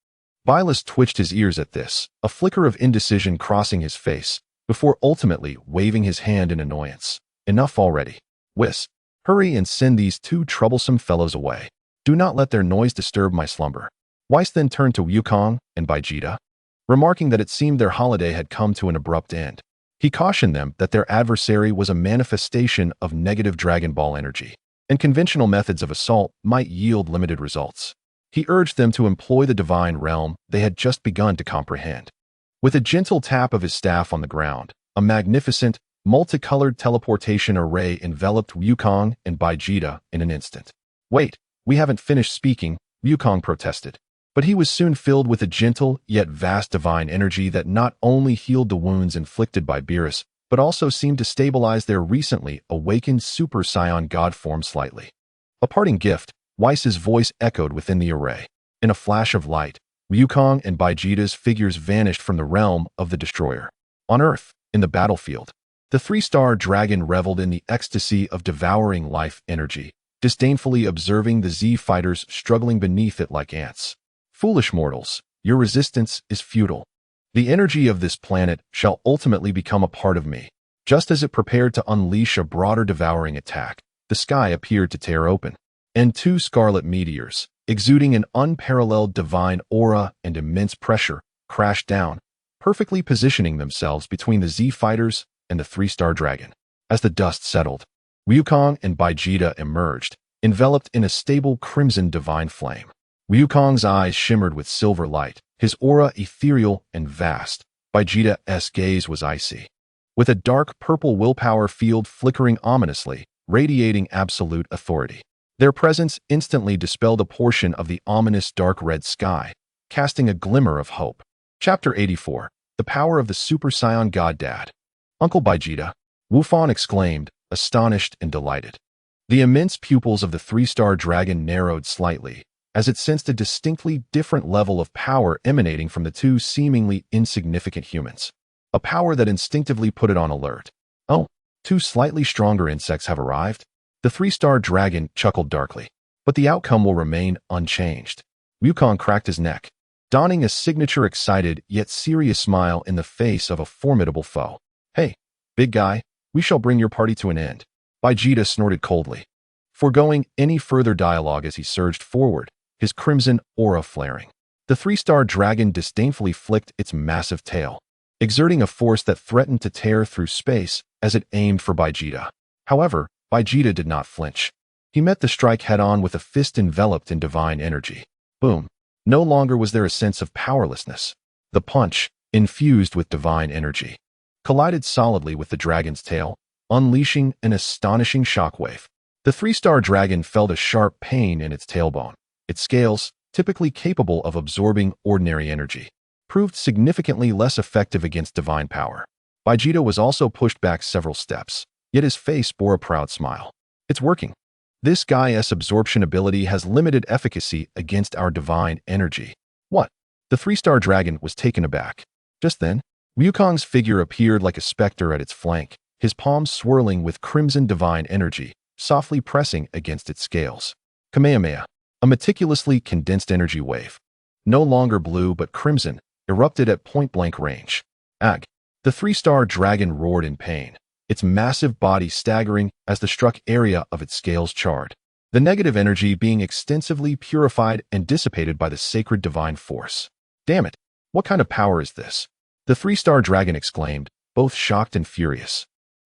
Byleth twitched his ears at this, a flicker of indecision crossing his face, before ultimately waving his hand in annoyance. Enough already. Whis, hurry and send these two troublesome fellows away. Do not let their noise disturb my slumber. Whis then turned to Wukong and Vegeta, remarking that it seemed their holiday had come to an abrupt end. He cautioned them that their adversary was a manifestation of negative Dragon Ball energy, and conventional methods of assault might yield limited results. He urged them to employ the divine realm they had just begun to comprehend. With a gentle tap of his staff on the ground, a magnificent, multicolored teleportation array enveloped Wukong and Vegeta in an instant. Wait, we haven't finished speaking, Wukong protested. But he was soon filled with a gentle yet vast divine energy that not only healed the wounds inflicted by Beerus, but also seemed to stabilize their recently awakened Super Saiyan god form slightly. A parting gift, Whis' voice echoed within the array. In a flash of light, Wukong and Vegeta's figures vanished from the realm of the destroyer. On Earth, in the battlefield, the three-star dragon reveled in the ecstasy of devouring life energy, disdainfully observing the Z fighters struggling beneath it like ants. Foolish mortals, your resistance is futile. The energy of this planet shall ultimately become a part of me. Just as it prepared to unleash a broader devouring attack, the sky appeared to tear open, and two scarlet meteors, exuding an unparalleled divine aura and immense pressure, crashed down, perfectly positioning themselves between the Z fighters and the three-star dragon. As the dust settled, Wukong and Vegeta emerged, enveloped in a stable crimson divine flame. Wukong's eyes shimmered with silver light, his aura ethereal and vast. Vegeta's gaze was icy, with a dark purple willpower field flickering ominously, radiating absolute authority. Their presence instantly dispelled a portion of the ominous dark red sky, casting a glimmer of hope. Chapter 84. The Power of the Super Saiyan God Dad. Uncle Vegeta, Wufan exclaimed, astonished and delighted. The immense pupils of the three-star dragon narrowed slightly, as it sensed a distinctly different level of power emanating from the two seemingly insignificant humans. A power that instinctively put it on alert. Oh, two slightly stronger insects have arrived? The three-star dragon chuckled darkly. But the outcome will remain unchanged. Wukong cracked his neck, donning a signature excited yet serious smile in the face of a formidable foe. Hey, big guy, we shall bring your party to an end. Vegeta snorted coldly, foregoing any further dialogue as he surged forward, his crimson aura flaring. The three-star dragon disdainfully flicked its massive tail, exerting a force that threatened to tear through space as it aimed for Vegeta. However, Vegeta did not flinch. He met the strike head-on with a fist enveloped in divine energy. Boom. No longer was there a sense of powerlessness. The punch, infused with divine energy, collided solidly with the dragon's tail, unleashing an astonishing shockwave. The three-star dragon felt a sharp pain in its tailbone. Its scales, typically capable of absorbing ordinary energy, proved significantly less effective against divine power. Vegeta was also pushed back several steps, yet his face bore a proud smile. It's working. This guy's absorption ability has limited efficacy against our divine energy. What? The three-star dragon was taken aback. Just then, Wukong's figure appeared like a specter at its flank, his palms swirling with crimson divine energy, softly pressing against its scales. Kamehameha. A meticulously condensed energy wave, no longer blue but crimson, erupted at point-blank range. Ag! The three-star dragon roared in pain, its massive body staggering as the struck area of its scales charred, the negative energy being extensively purified and dissipated by the sacred divine force. Damn it! What kind of power is this? The three-star dragon exclaimed, both shocked and furious,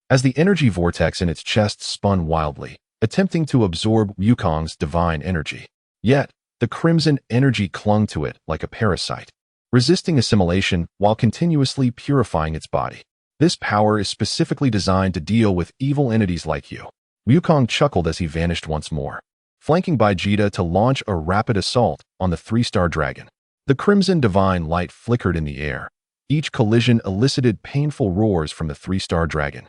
as the energy vortex in its chest spun wildly, attempting to absorb Wukong's divine energy. Yet, the crimson energy clung to it like a parasite, resisting assimilation while continuously purifying its body. This power is specifically designed to deal with evil entities like you. Wukong chuckled as he vanished once more. flanking Vegeta to launch a rapid assault on the three-star dragon. The crimson divine light flickered in the air. Each collision elicited painful roars from the three-star dragon,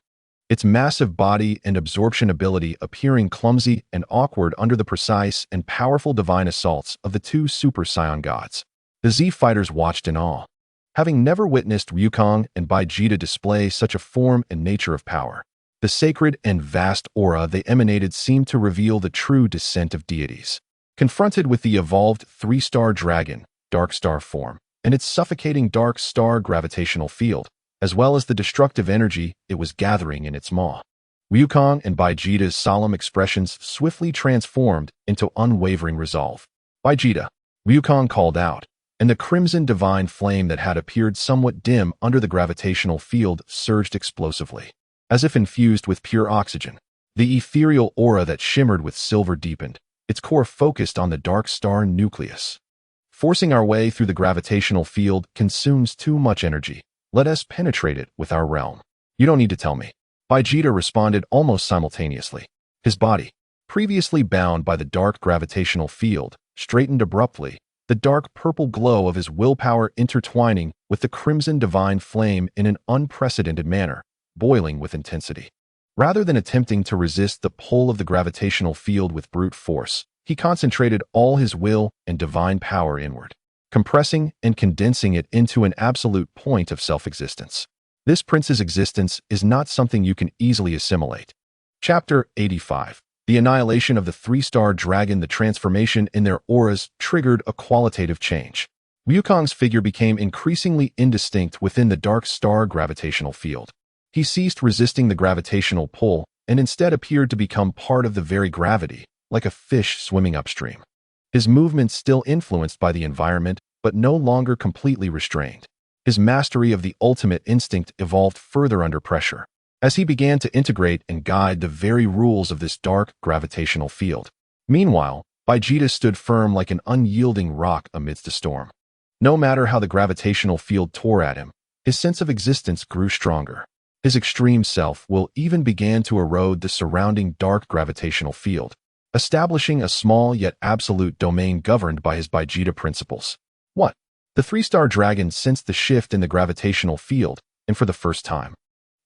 its massive body and absorption ability appearing clumsy and awkward under the precise and powerful divine assaults of the two Super Saiyan gods. The Z fighters watched in awe, having never witnessed Wukong and Vegeta display such a form and nature of power. The sacred and vast aura they emanated seemed to reveal the true descent of deities. Confronted with the evolved three-star dragon, dark star form, and its suffocating dark star gravitational field, as well as the destructive energy it was gathering in its maw, Wukong and Vegeta's solemn expressions swiftly transformed into unwavering resolve. Vegeta, Wukong called out, and the crimson divine flame that had appeared somewhat dim under the gravitational field surged explosively. As if infused with pure oxygen, the ethereal aura that shimmered with silver deepened, its core focused on the dark star nucleus. Forcing our way through the gravitational field consumes too much energy. Let us penetrate it with our realm. You don't need to tell me. Vegeta responded almost simultaneously. His body, previously bound by the dark gravitational field, straightened abruptly, the dark purple glow of his willpower intertwining with the crimson divine flame in an unprecedented manner, boiling with intensity. Rather than attempting to resist the pull of the gravitational field with brute force, he concentrated all his will and divine power inward, compressing and condensing it into an absolute point of self-existence. This prince's existence is not something you can easily assimilate. Chapter 85. The annihilation of the three-star dragon. The transformation in their auras triggered a qualitative change. Wukong's figure became increasingly indistinct within the dark star gravitational field. He ceased resisting the gravitational pull and instead appeared to become part of the very gravity, like a fish swimming upstream. His movements still influenced by the environment, but no longer completely restrained. His mastery of the ultimate instinct evolved further under pressure, as he began to integrate and guide the very rules of this dark gravitational field. Meanwhile, Vegeta stood firm like an unyielding rock amidst a storm. No matter how the gravitational field tore at him, his sense of existence grew stronger. His extreme self-will even began to erode the surrounding dark gravitational field, establishing a small yet absolute domain governed by his Vegeta principles. What? The three-star dragon sensed the shift in the gravitational field, and for the first time,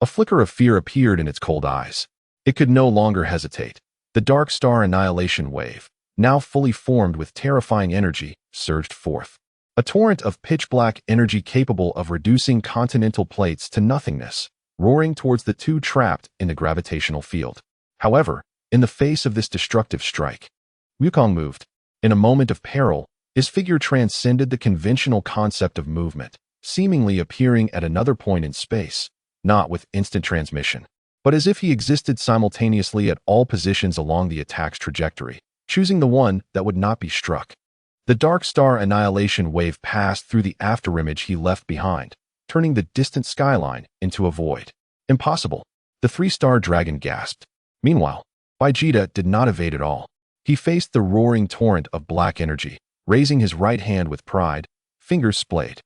a flicker of fear appeared in its cold eyes. It could no longer hesitate. The dark star annihilation wave, now fully formed with terrifying energy, surged forth. A torrent of pitch-black energy capable of reducing continental plates to nothingness, roaring towards the two trapped in the gravitational field. However, in the face of this destructive strike, Wukong moved. In a moment of peril, his figure transcended the conventional concept of movement, seemingly appearing at another point in space, not with instant transmission, but as if he existed simultaneously at all positions along the attack's trajectory, choosing the one that would not be struck. The dark star annihilation wave passed through the afterimage he left behind, turning the distant skyline into a void. Impossible, the three-star dragon gasped. Meanwhile, Vegeta did not evade at all. He faced the roaring torrent of black energy, raising his right hand with pride, fingers splayed.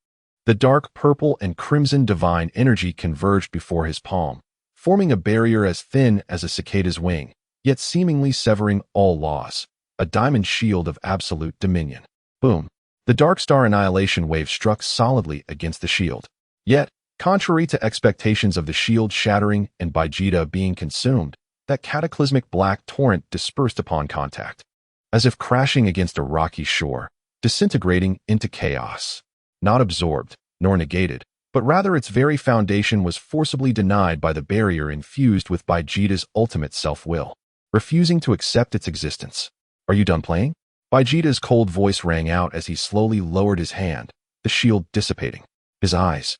The dark purple and crimson divine energy converged before his palm, forming a barrier as thin as a cicada's wing, yet seemingly severing all laws. A diamond shield of absolute dominion. Boom. The dark star annihilation wave struck solidly against the shield. Yet, contrary to expectations of the shield shattering and Vegeta being consumed, that cataclysmic black torrent dispersed upon contact, as if crashing against a rocky shore, disintegrating into chaos. Not absorbed, nor negated, but rather its very foundation was forcibly denied by the barrier infused with Vegeta's ultimate self-will, refusing to accept its existence. Are you done playing? Vegeta's cold voice rang out as he slowly lowered his hand, the shield dissipating. His eyes,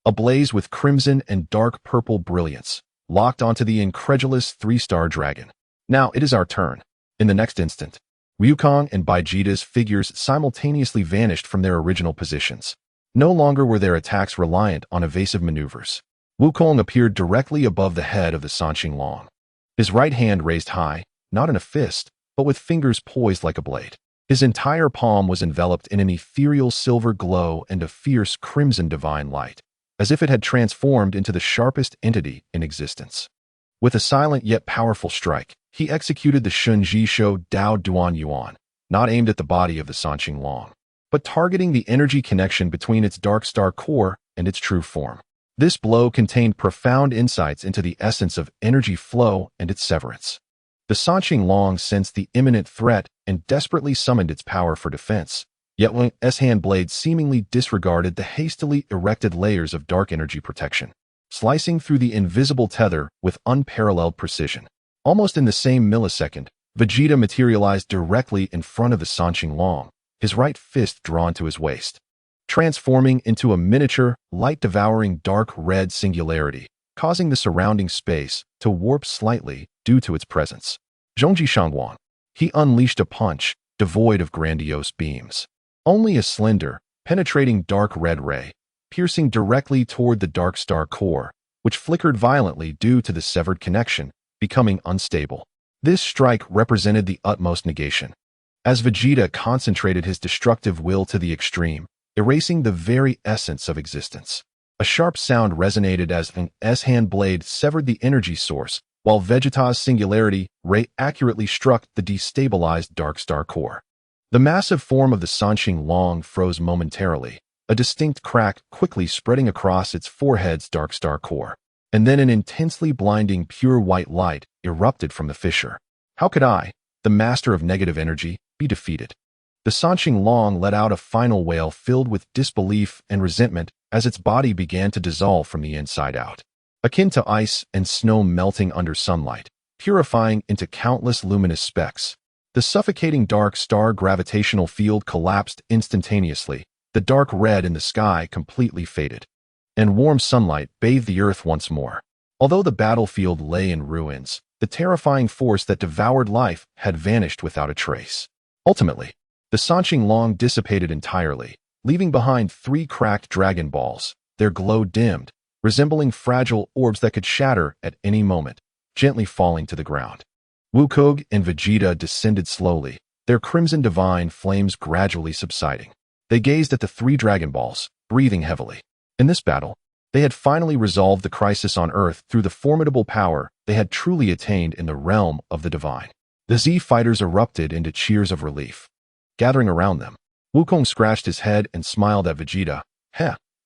ablaze with crimson and dark purple brilliance, locked onto the incredulous three-star dragon. Now it is our turn. In the next instant, Wukong and Vegeta's figures simultaneously vanished from their original positions. No longer were their attacks reliant on evasive maneuvers. Wukong appeared directly above the head of the Sanqing Long, his right hand raised high, not in a fist, but with fingers poised like a blade. His entire palm was enveloped in an ethereal silver glow and a fierce crimson divine light, as if it had transformed into the sharpest entity in existence. With a silent yet powerful strike, He executed the Shunjisho Dao Duan Yuan, not aimed at the body of the Sanqing Long, but targeting the energy connection between its dark star core and its true form. This blow contained profound insights into the essence of energy flow and its severance. The Sanqing Long sensed the imminent threat and desperately summoned its power for defense, yet when S-hand blade seemingly disregarded the hastily erected layers of dark energy protection, slicing through the invisible tether with unparalleled precision. Almost in the same millisecond, Vegeta materialized directly in front of the Sanqing Long, his right fist drawn to his waist, transforming into a miniature, light-devouring dark red singularity, causing the surrounding space to warp slightly due to its presence. Zhongji Shangguan. He unleashed a punch, devoid of grandiose beams. Only a slender, penetrating dark red ray, piercing directly toward the dark star core, which flickered violently due to the severed connection, becoming unstable. This strike represented the utmost negation, as Vegeta concentrated his destructive will to the extreme, erasing the very essence of existence. A sharp sound resonated as an S-hand blade severed the energy source, while Vegeta's singularity ray accurately struck the destabilized dark star core. The massive form of the Sanqing Long froze momentarily, a distinct crack quickly spreading across its forehead's dark star core. And then an intensely blinding pure white light erupted from the fissure. How could I, the master of negative energy, be defeated? The Sanqing Long let out a final wail filled with disbelief and resentment as its body began to dissolve from the inside out, akin to ice and snow melting under sunlight, purifying into countless luminous specks. The suffocating dark star gravitational field collapsed instantaneously, the dark red in the sky completely faded, and warm sunlight bathed the earth once more. Although the battlefield lay in ruins, the terrifying force that devoured life had vanished without a trace. Ultimately, the Sanqing Long dissipated entirely, leaving behind 3 cracked Dragon Balls, their glow dimmed, resembling fragile orbs that could shatter at any moment, gently falling to the ground. Wukong and Vegeta descended slowly, their crimson divine flames gradually subsiding. They gazed at the 3 Dragon Balls, breathing heavily. In this battle, they had finally resolved the crisis on Earth through the formidable power they had truly attained in the realm of the divine. The Z fighters erupted into cheers of relief. Gathering around them, Wukong scratched his head and smiled at Vegeta.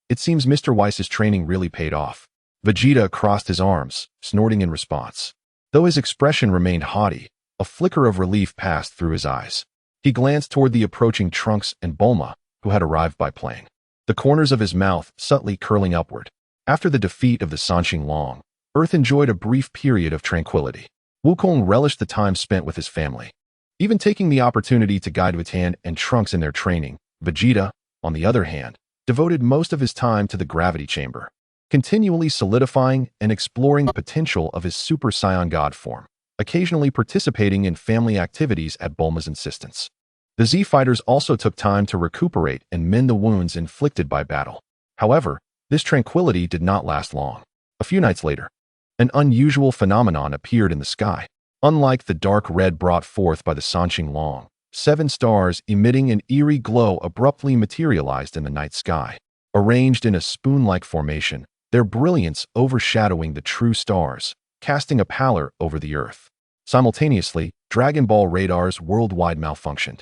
It seems Mr. Weiss's training really paid off. Vegeta crossed his arms, snorting in response. Though his expression remained haughty, a flicker of relief passed through his eyes. He glanced toward the approaching Trunks and Bulma, who had arrived by plane, the corners of his mouth subtly curling upward. After the defeat of the Sanqing Long, Earth enjoyed a brief period of tranquility. Wukong relished the time spent with his family, even taking the opportunity to guide Vatan and Trunks in their training. Vegeta, on the other hand, devoted most of his time to the gravity chamber, continually solidifying and exploring the potential of his Super Saiyan God form, occasionally participating in family activities at Bulma's insistence. The Z fighters also took time to recuperate and mend the wounds inflicted by battle. However, this tranquility did not last long. A few nights later, an unusual phenomenon appeared in the sky. Unlike the dark red brought forth by the Sanqing Long, 7 stars emitting an eerie glow abruptly materialized in the night sky. Arranged in a spoon-like formation, their brilliance overshadowing the true stars, casting a pallor over the Earth. Simultaneously, Dragon Ball radars worldwide malfunctioned,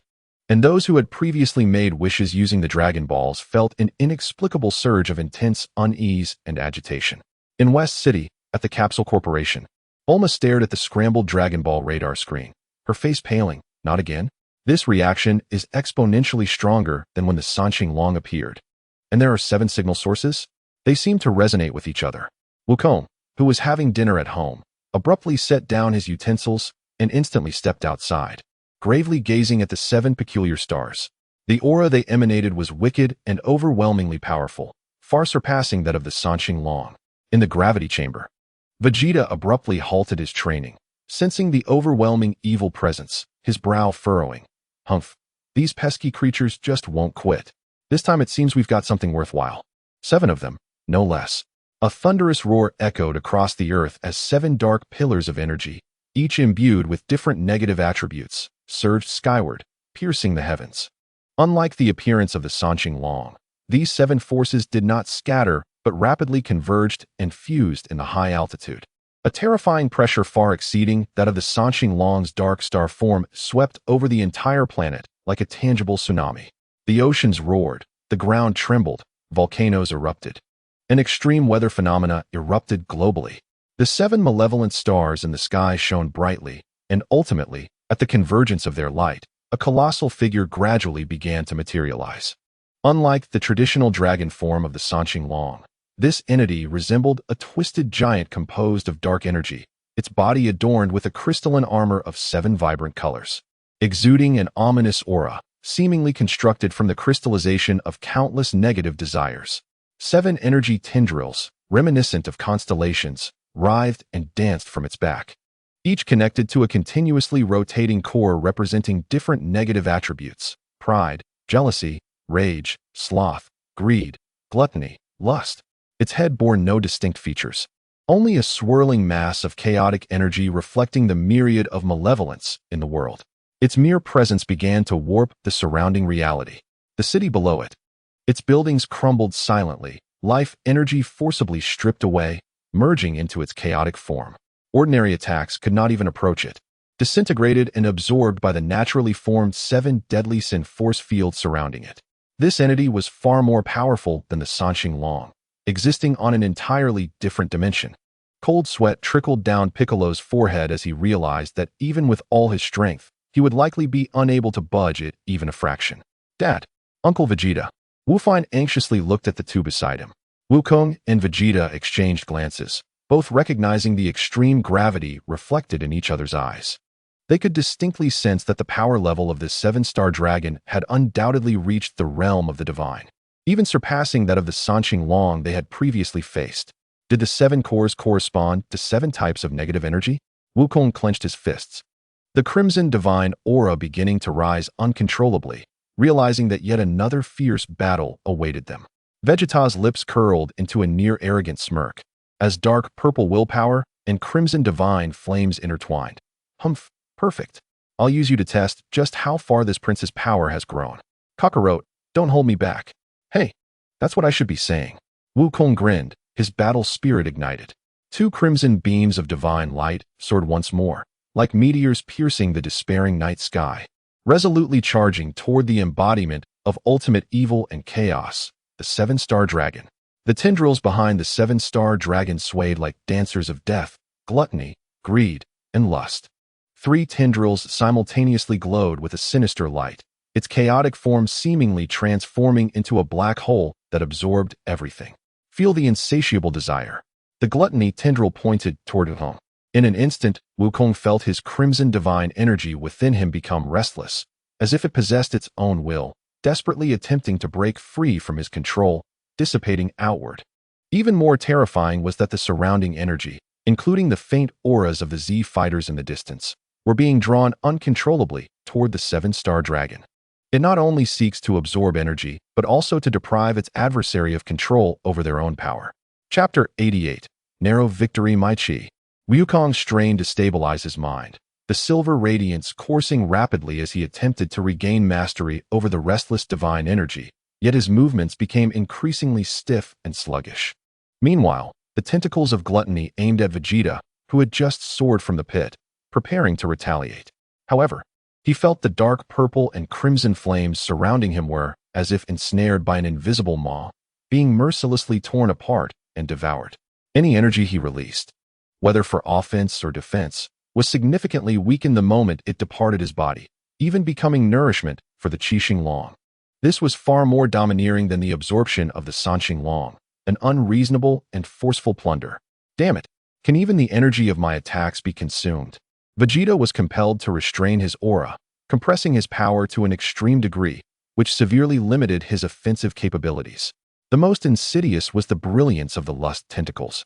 and those who had previously made wishes using the Dragon Balls felt an inexplicable surge of intense unease and agitation. In West City, at the Capsule Corporation, Bulma stared at the scrambled Dragon Ball radar screen, her face paling. Not again? This reaction is exponentially stronger than when the Sanqing Long appeared. And there are 7 signal sources? They seem to resonate with each other. Wukong, who was having dinner at home, abruptly set down his utensils and instantly stepped outside, gravely gazing at the 7 peculiar stars. The aura they emanated was wicked and overwhelmingly powerful, far surpassing that of the Sanqing Long. In the gravity chamber, Vegeta abruptly halted his training, sensing the overwhelming evil presence, his brow furrowing. Humph, these pesky creatures just won't quit. This time it seems we've got something worthwhile. 7 of them, no less. A thunderous roar echoed across the earth as 7 dark pillars of energy, each imbued with different negative attributes, surged skyward, piercing the heavens. Unlike the appearance of the Sanqing Long, these 7 forces did not scatter but rapidly converged and fused in the high altitude. A terrifying pressure far exceeding that of the Sanqing Long's dark star form swept over the entire planet like a tangible tsunami. The oceans roared, the ground trembled, volcanoes erupted. An extreme weather phenomena erupted globally. The 7 malevolent stars in the sky shone brightly, and ultimately, at the convergence of their light, a colossal figure gradually began to materialize. Unlike the traditional dragon form of the Sanqing Long, this entity resembled a twisted giant composed of dark energy, its body adorned with a crystalline armor of 7 vibrant colors, exuding an ominous aura, seemingly constructed from the crystallization of countless negative desires. 7 energy tendrils, reminiscent of constellations, writhed and danced from its back, each connected to a continuously rotating core representing different negative attributes: pride, jealousy, rage, sloth, greed, gluttony, lust. Its head bore no distinct features, only a swirling mass of chaotic energy reflecting the myriad of malevolence in the world. Its mere presence began to warp the surrounding reality. The city below it. Its buildings crumbled silently, life energy forcibly stripped away, merging into its chaotic form. Ordinary attacks could not even approach it, disintegrated and absorbed by the naturally formed 7 deadly sin force fields surrounding it. This entity was far more powerful than the Sanqing Long, existing on an entirely different dimension. Cold sweat trickled down Piccolo's forehead as he realized that even with all his strength, he would likely be unable to budge it even a fraction. Dad, Uncle Vegeta. Wu Fine anxiously looked at the two beside him. Wukong and Vegeta exchanged glances, both recognizing the extreme gravity reflected in each other's eyes. They could distinctly sense that the power level of this 7-star dragon had undoubtedly reached the realm of the divine, even surpassing that of the Sanqing Long they had previously faced. Did the 7 cores correspond to 7 types of negative energy? Wukong clenched his fists, the crimson divine aura beginning to rise uncontrollably, realizing that yet another fierce battle awaited them. Vegeta's lips curled into a near-arrogant smirk, as dark purple willpower and crimson divine flames intertwined. Humph, perfect. I'll use you to test just how far this prince's power has grown. Kakarot, don't hold me back. Hey, that's what I should be saying. Wukong grinned, his battle spirit ignited. 2 crimson beams of divine light soared once more, like meteors piercing the despairing night sky, resolutely charging toward the embodiment of ultimate evil and chaos, the 7-star dragon. The tendrils behind the 7-star dragon swayed like dancers of death, gluttony, greed, and lust. 3 tendrils simultaneously glowed with a sinister light, its chaotic form seemingly transforming into a black hole that absorbed everything. Feel the insatiable desire. The gluttony tendril pointed toward home. In an instant, Wukong felt his crimson divine energy within him become restless, as if it possessed its own will, desperately attempting to break free from his control, dissipating outward. Even more terrifying was that the surrounding energy, including the faint auras of the Z fighters in the distance, were being drawn uncontrollably toward the 7-star dragon. It not only seeks to absorb energy, but also to deprive its adversary of control over their own power. Chapter 88. Narrow Victory My Chi. Wukong strained to stabilize his mind, the silver radiance coursing rapidly as he attempted to regain mastery over the restless divine energy, yet his movements became increasingly stiff and sluggish. Meanwhile, the tentacles of gluttony aimed at Vegeta, who had just soared from the pit, preparing to retaliate. However, he felt the dark purple and crimson flames surrounding him were, as if ensnared by an invisible maw, being mercilessly torn apart and devoured. Any energy he released, whether for offense or defense, was significantly weakened the moment it departed his body, even becoming nourishment for the Qixing Long. This was far more domineering than the absorption of the Sanqing Long, an unreasonable and forceful plunder. Damn it, can even the energy of my attacks be consumed? Vegeta was compelled to restrain his aura, compressing his power to an extreme degree, which severely limited his offensive capabilities. The most insidious was the brilliance of the lust tentacles,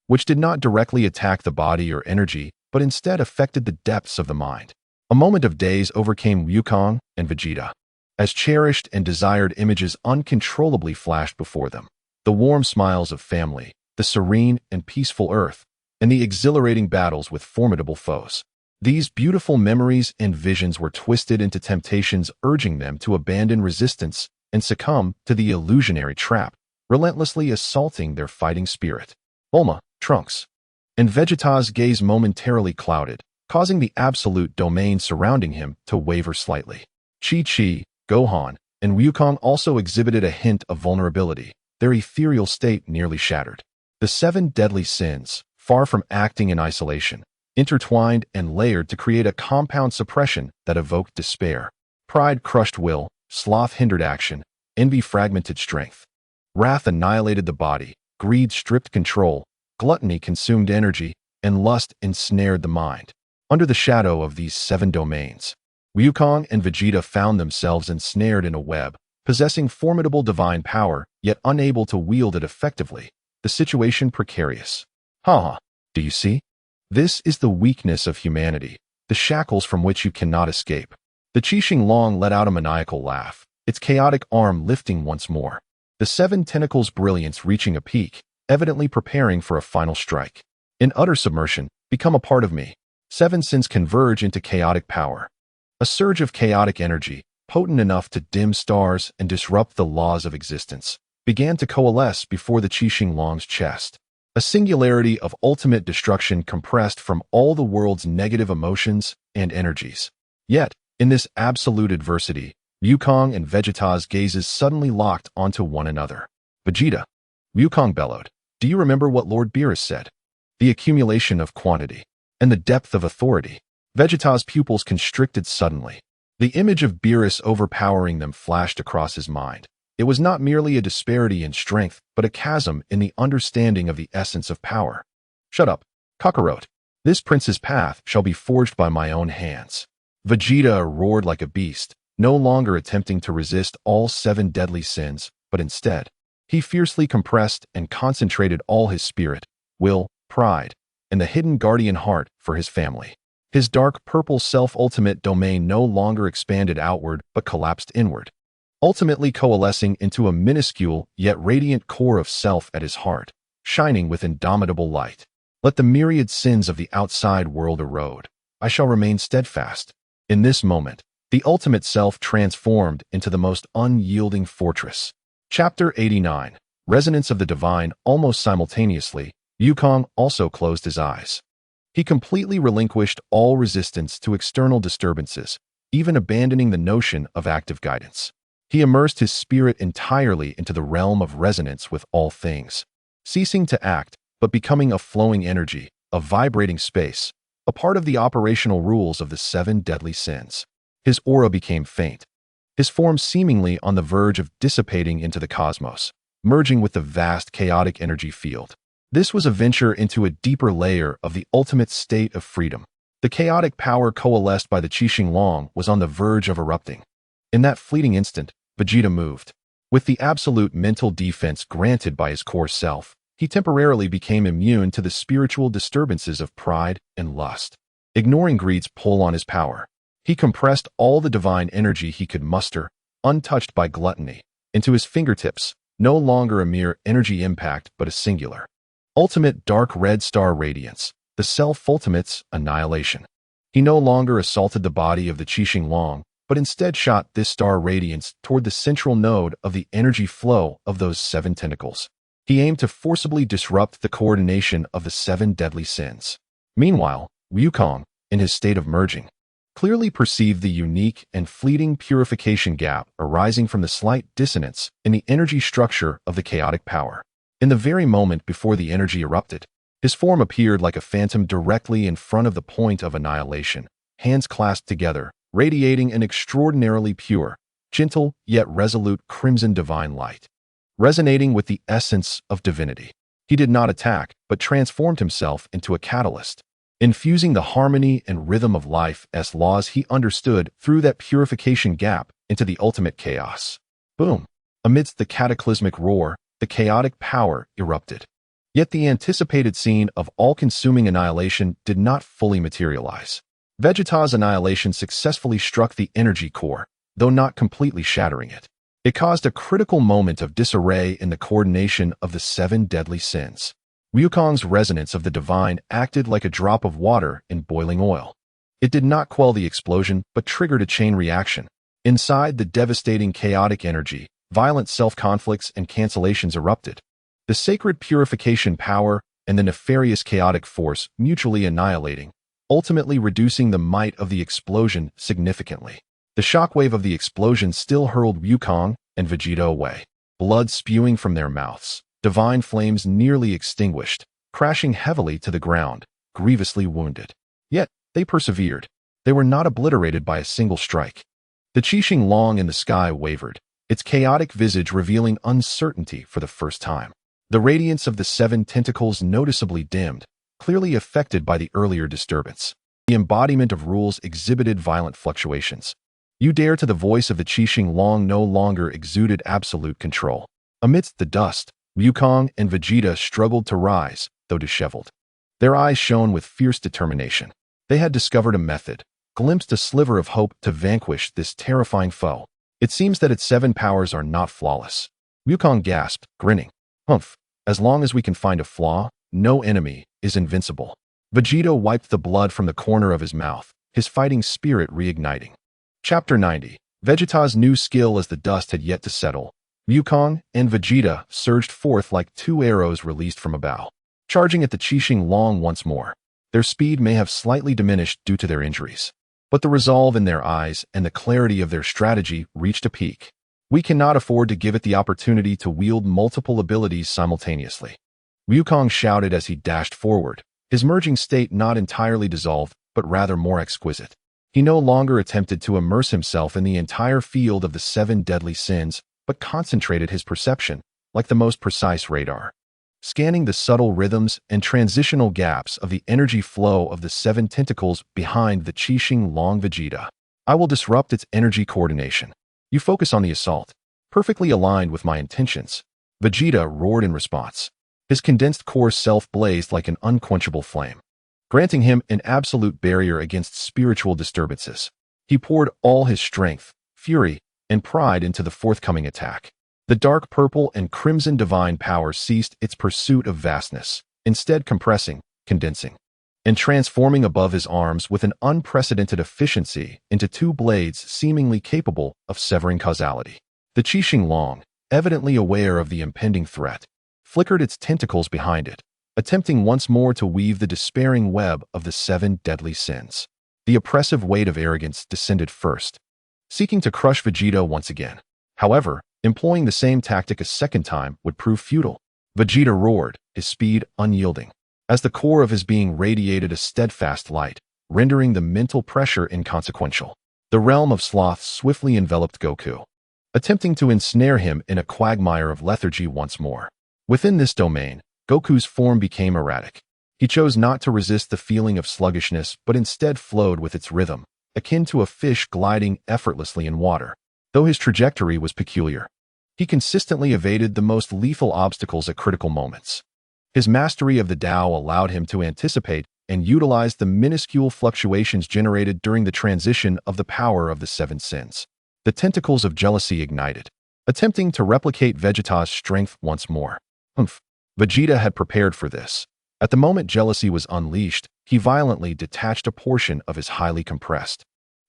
which did not directly attack the body or energy, but instead affected the depths of the mind. A moment of daze overcame Wukong and Vegeta, as cherished and desired images uncontrollably flashed before them. The warm smiles of family, the serene and peaceful earth, and the exhilarating battles with formidable foes. These beautiful memories and visions were twisted into temptations urging them to abandon resistance and succumb to the illusionary trap, relentlessly assaulting their fighting spirit. Bulma, Trunks. and Vegeta's gaze momentarily clouded, causing the absolute domain surrounding him to waver slightly. Chi-Chi, Gohan, and Wukong also exhibited a hint of vulnerability, their ethereal state nearly shattered. The seven deadly sins, far from acting in isolation, intertwined and layered to create a compound suppression that evoked despair. Pride crushed will, sloth hindered action, envy fragmented strength. Wrath annihilated the body, greed stripped control, gluttony consumed energy, and lust ensnared the mind. Under the shadow of these seven domains, Wukong and Vegeta found themselves ensnared in a web, possessing formidable divine power, yet unable to wield it effectively, the situation precarious. Haha, do you see? This is the weakness of humanity, the shackles from which you cannot escape. The Qixing Long let out a maniacal laugh, its chaotic arm lifting once more. The seven tentacles' brilliance reaching a peak, evidently preparing for a final strike. In utter submersion, become a part of me. Seven sins converge into chaotic power. A surge of chaotic energy, potent enough to dim stars and disrupt the laws of existence, began to coalesce before the Qixing Long's chest. A singularity of ultimate destruction compressed from all the world's negative emotions and energies. Yet, in this absolute adversity, Wukong and Vegeta's gazes suddenly locked onto one another. Vegeta, Wukong bellowed, do you remember what Lord Beerus said? The accumulation of quantity and the depth of authority. Vegeta's pupils constricted suddenly. The image of Beerus overpowering them flashed across his mind. It was not merely a disparity in strength, but a chasm in the understanding of the essence of power. Shut up, Kakarot. This prince's path shall be forged by my own hands. Vegeta roared like a beast, no longer attempting to resist all seven deadly sins, but instead, he fiercely compressed and concentrated all his spirit, will, pride, and the hidden guardian heart for his family. His dark purple self-ultimate domain no longer expanded outward but collapsed inward, ultimately coalescing into a minuscule yet radiant core of self at his heart, shining with indomitable light. Let the myriad sins of the outside world erode. I shall remain steadfast. In this moment, the ultimate self transformed into the most unyielding fortress. Chapter 89. Resonance of the Divine. Almost simultaneously, Wukong also closed his eyes. He completely relinquished all resistance to external disturbances, even abandoning the notion of active guidance. He immersed his spirit entirely into the realm of resonance with all things, ceasing to act, but becoming a flowing energy, a vibrating space, a part of the operational rules of the seven deadly sins. His aura became faint, his form seemingly on the verge of dissipating into the cosmos, merging with the vast chaotic energy field. This was a venture into a deeper layer of the ultimate state of freedom. The chaotic power coalesced by the Qixing Long was on the verge of erupting. In that fleeting instant, Vegeta moved. With the absolute mental defense granted by his core self, he temporarily became immune to the spiritual disturbances of pride and lust. Ignoring greed's pull on his power, he compressed all the divine energy he could muster, untouched by gluttony, into his fingertips, no longer a mere energy impact but a singular, ultimate dark red star radiance, the self-ultimate's annihilation. He no longer assaulted the body of the Qixing Long, but instead shot this star radiance toward the central node of the energy flow of those seven tentacles. He aimed to forcibly disrupt the coordination of the seven deadly sins. Meanwhile, Wukong, in his state of merging, clearly perceived the unique and fleeting purification gap arising from the slight dissonance in the energy structure of the chaotic power. In the very moment before the energy erupted, his form appeared like a phantom directly in front of the point of annihilation, hands clasped together, radiating an extraordinarily pure, gentle, yet resolute crimson divine light. Resonating with the essence of divinity, he did not attack, but transformed himself into a catalyst, infusing the harmony and rhythm of life's laws he understood through that purification gap into the ultimate chaos. Boom! Amidst the cataclysmic roar, the chaotic power erupted. Yet the anticipated scene of all-consuming annihilation did not fully materialize. Vegeta's annihilation successfully struck the energy core, though not completely shattering it. It caused a critical moment of disarray in the coordination of the seven deadly sins. Wukong's resonance of the divine acted like a drop of water in boiling oil. It did not quell the explosion, but triggered a chain reaction. Inside the devastating chaotic energy, violent self-conflicts and cancellations erupted. The sacred purification power, and the nefarious chaotic force mutually annihilating, ultimately reducing the might of the explosion significantly. The shockwave of the explosion still hurled Wukong and Vegeta away, blood spewing from their mouths, divine flames nearly extinguished, crashing heavily to the ground, grievously wounded. Yet, they persevered. They were not obliterated by a single strike. The Qixing Long in the sky wavered, its chaotic visage revealing uncertainty for the first time. The radiance of the 7 tentacles noticeably dimmed, clearly affected by the earlier disturbance. The embodiment of rules exhibited violent fluctuations. You dare to the voice of the Qixing Long no longer exuded absolute control. Amidst the dust, Wukong and Vegeta struggled to rise, though disheveled. Their eyes shone with fierce determination. They had discovered a method, glimpsed a sliver of hope to vanquish this terrifying foe. It seems that its 7 powers are not flawless. Wukong gasped, grinning. Humph, as long as we can find a flaw, no enemy is invincible. Vegeta wiped the blood from the corner of his mouth, his fighting spirit reigniting. Chapter 90. Vegeta's new skill. As the dust had yet to settle, Wukong and Vegeta surged forth like 2 arrows released from a bow, charging at the Qixing Long once more. Their speed may have slightly diminished due to their injuries, but the resolve in their eyes and the clarity of their strategy reached a peak. We cannot afford to give it the opportunity to wield multiple abilities simultaneously, Wukong shouted as he dashed forward, his merging state not entirely dissolved, but rather more exquisite. He no longer attempted to immerse himself in the entire field of the 7 deadly sins, but concentrated his perception, like the most precise radar, scanning the subtle rhythms and transitional gaps of the energy flow of the 7 tentacles behind the Qixing Long. Vegeta. I will disrupt its energy coordination. You focus on the assault, perfectly aligned with my intentions, Vegeta roared in response. His condensed core self blazed like an unquenchable flame, granting him an absolute barrier against spiritual disturbances. He poured all his strength, fury, and pride into the forthcoming attack. The dark purple and crimson divine power ceased its pursuit of vastness, instead compressing, condensing, and transforming above his arms with an unprecedented efficiency into 2 blades seemingly capable of severing causality. The Qixing Long, evidently aware of the impending threat, flickered its tentacles behind it, attempting once more to weave the despairing web of the 7 deadly sins. The oppressive weight of arrogance descended first, seeking to crush Vegeta once again. However, employing the same tactic a second time would prove futile. Vegeta roared, his speed unyielding, as the core of his being radiated a steadfast light, rendering the mental pressure inconsequential. The realm of sloth swiftly enveloped Goku, attempting to ensnare him in a quagmire of lethargy once more. Within this domain, Goku's form became erratic. He chose not to resist the feeling of sluggishness but instead flowed with its rhythm, akin to a fish gliding effortlessly in water. Though his trajectory was peculiar, he consistently evaded the most lethal obstacles at critical moments. His mastery of the Tao allowed him to anticipate and utilize the minuscule fluctuations generated during the transition of the power of the 7 sins. The tentacles of jealousy ignited, attempting to replicate Vegeta's strength once more. Humph. Vegeta had prepared for this. At the moment jealousy was unleashed, he violently detached a portion of his highly compressed,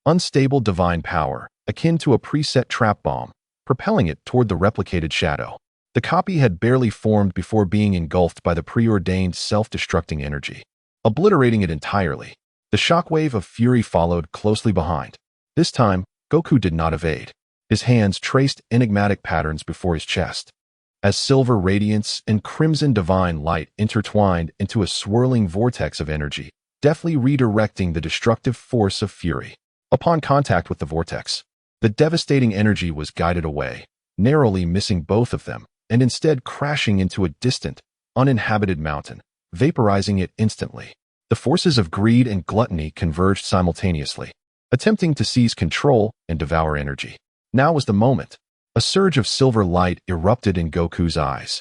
unstable divine power, akin to a preset trap bomb, propelling it toward the replicated shadow. The copy had barely formed before being engulfed by the preordained self-destructing energy, obliterating it entirely. The shockwave of fury followed closely behind. This time, Goku did not evade. His hands traced enigmatic patterns before his chest, as silver radiance and crimson divine light intertwined into a swirling vortex of energy, deftly redirecting the destructive force of fury. Upon contact with the vortex, the devastating energy was guided away, narrowly missing both of them, and instead crashing into a distant, uninhabited mountain, vaporizing it instantly. The forces of greed and gluttony converged simultaneously, attempting to seize control and devour energy. Now was the moment. A surge of silver light erupted in Goku's eyes.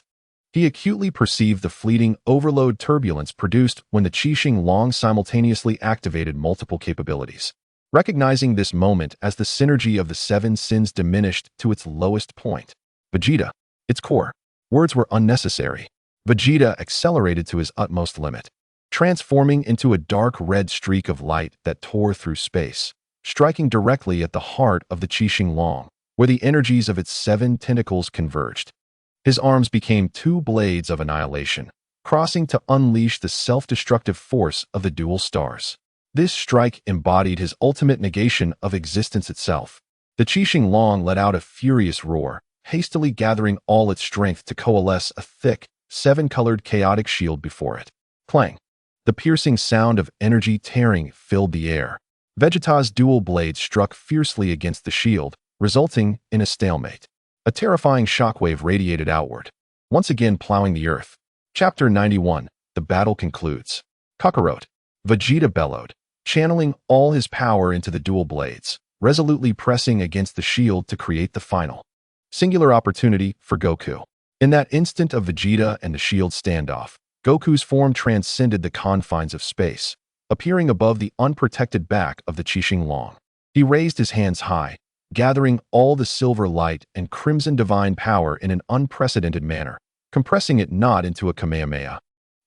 He acutely perceived the fleeting overload turbulence produced when the Qixing Long simultaneously activated multiple capabilities. Recognizing this moment as the synergy of the 7 sins diminished to its lowest point, Vegeta, its core, words were unnecessary. Vegeta accelerated to his utmost limit, transforming into a dark red streak of light that tore through space, striking directly at the heart of the Qixing Long, where the energies of its 7 tentacles converged. His arms became 2 blades of annihilation, crossing to unleash the self-destructive force of the dual stars. This strike embodied his ultimate negation of existence itself. The Qixing Long let out a furious roar, hastily gathering all its strength to coalesce a thick, seven-colored chaotic shield before it. Clang! The piercing sound of energy tearing filled the air. Vegeta's dual blades struck fiercely against the shield, resulting in a stalemate. A terrifying shockwave radiated outward, once again plowing the earth. Chapter 91. The battle concludes. Kakarot. Vegeta bellowed, channeling all his power into the dual blades, resolutely pressing against the shield to create the final singular opportunity for Goku. In that instant of Vegeta and the shield standoff, Goku's form transcended the confines of space, appearing above the unprotected back of the Qixing Long. He raised his hands high, gathering all the silver light and crimson divine power in an unprecedented manner, compressing it not into a Kamehameha,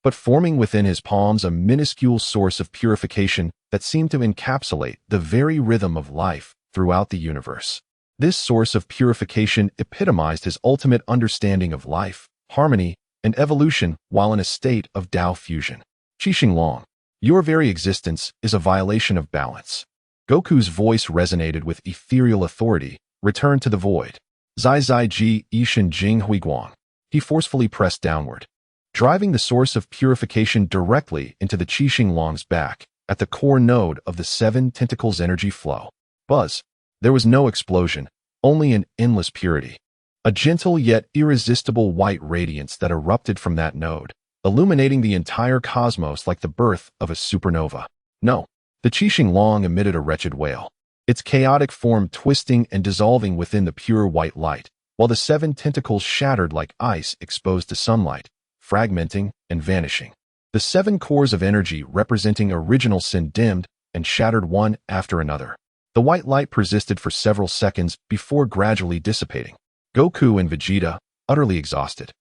but forming within his palms a minuscule source of purification that seemed to encapsulate the very rhythm of life throughout the universe. This source of purification epitomized his ultimate understanding of life, harmony, and evolution while in a state of Tao fusion. Qixing Long, your very existence is a violation of balance. Goku's voice resonated with ethereal authority. Return to the void. Zai Zai Ji Ishin Jing Huiguang. He forcefully pressed downward, driving the source of purification directly into the Qixing Long's back, at the core node of the seven tentacles' energy flow. Buzz. There was no explosion, only an endless purity. A gentle yet irresistible white radiance that erupted from that node, illuminating the entire cosmos like the birth of a supernova. No. The Qixing Long emitted a wretched wail, its chaotic form twisting and dissolving within the pure white light, while the seven tentacles shattered like ice exposed to sunlight, fragmenting and vanishing. The seven cores of energy representing original sin dimmed and shattered one after another. The white light persisted for several seconds before gradually dissipating. Goku and Vegeta, utterly exhausted,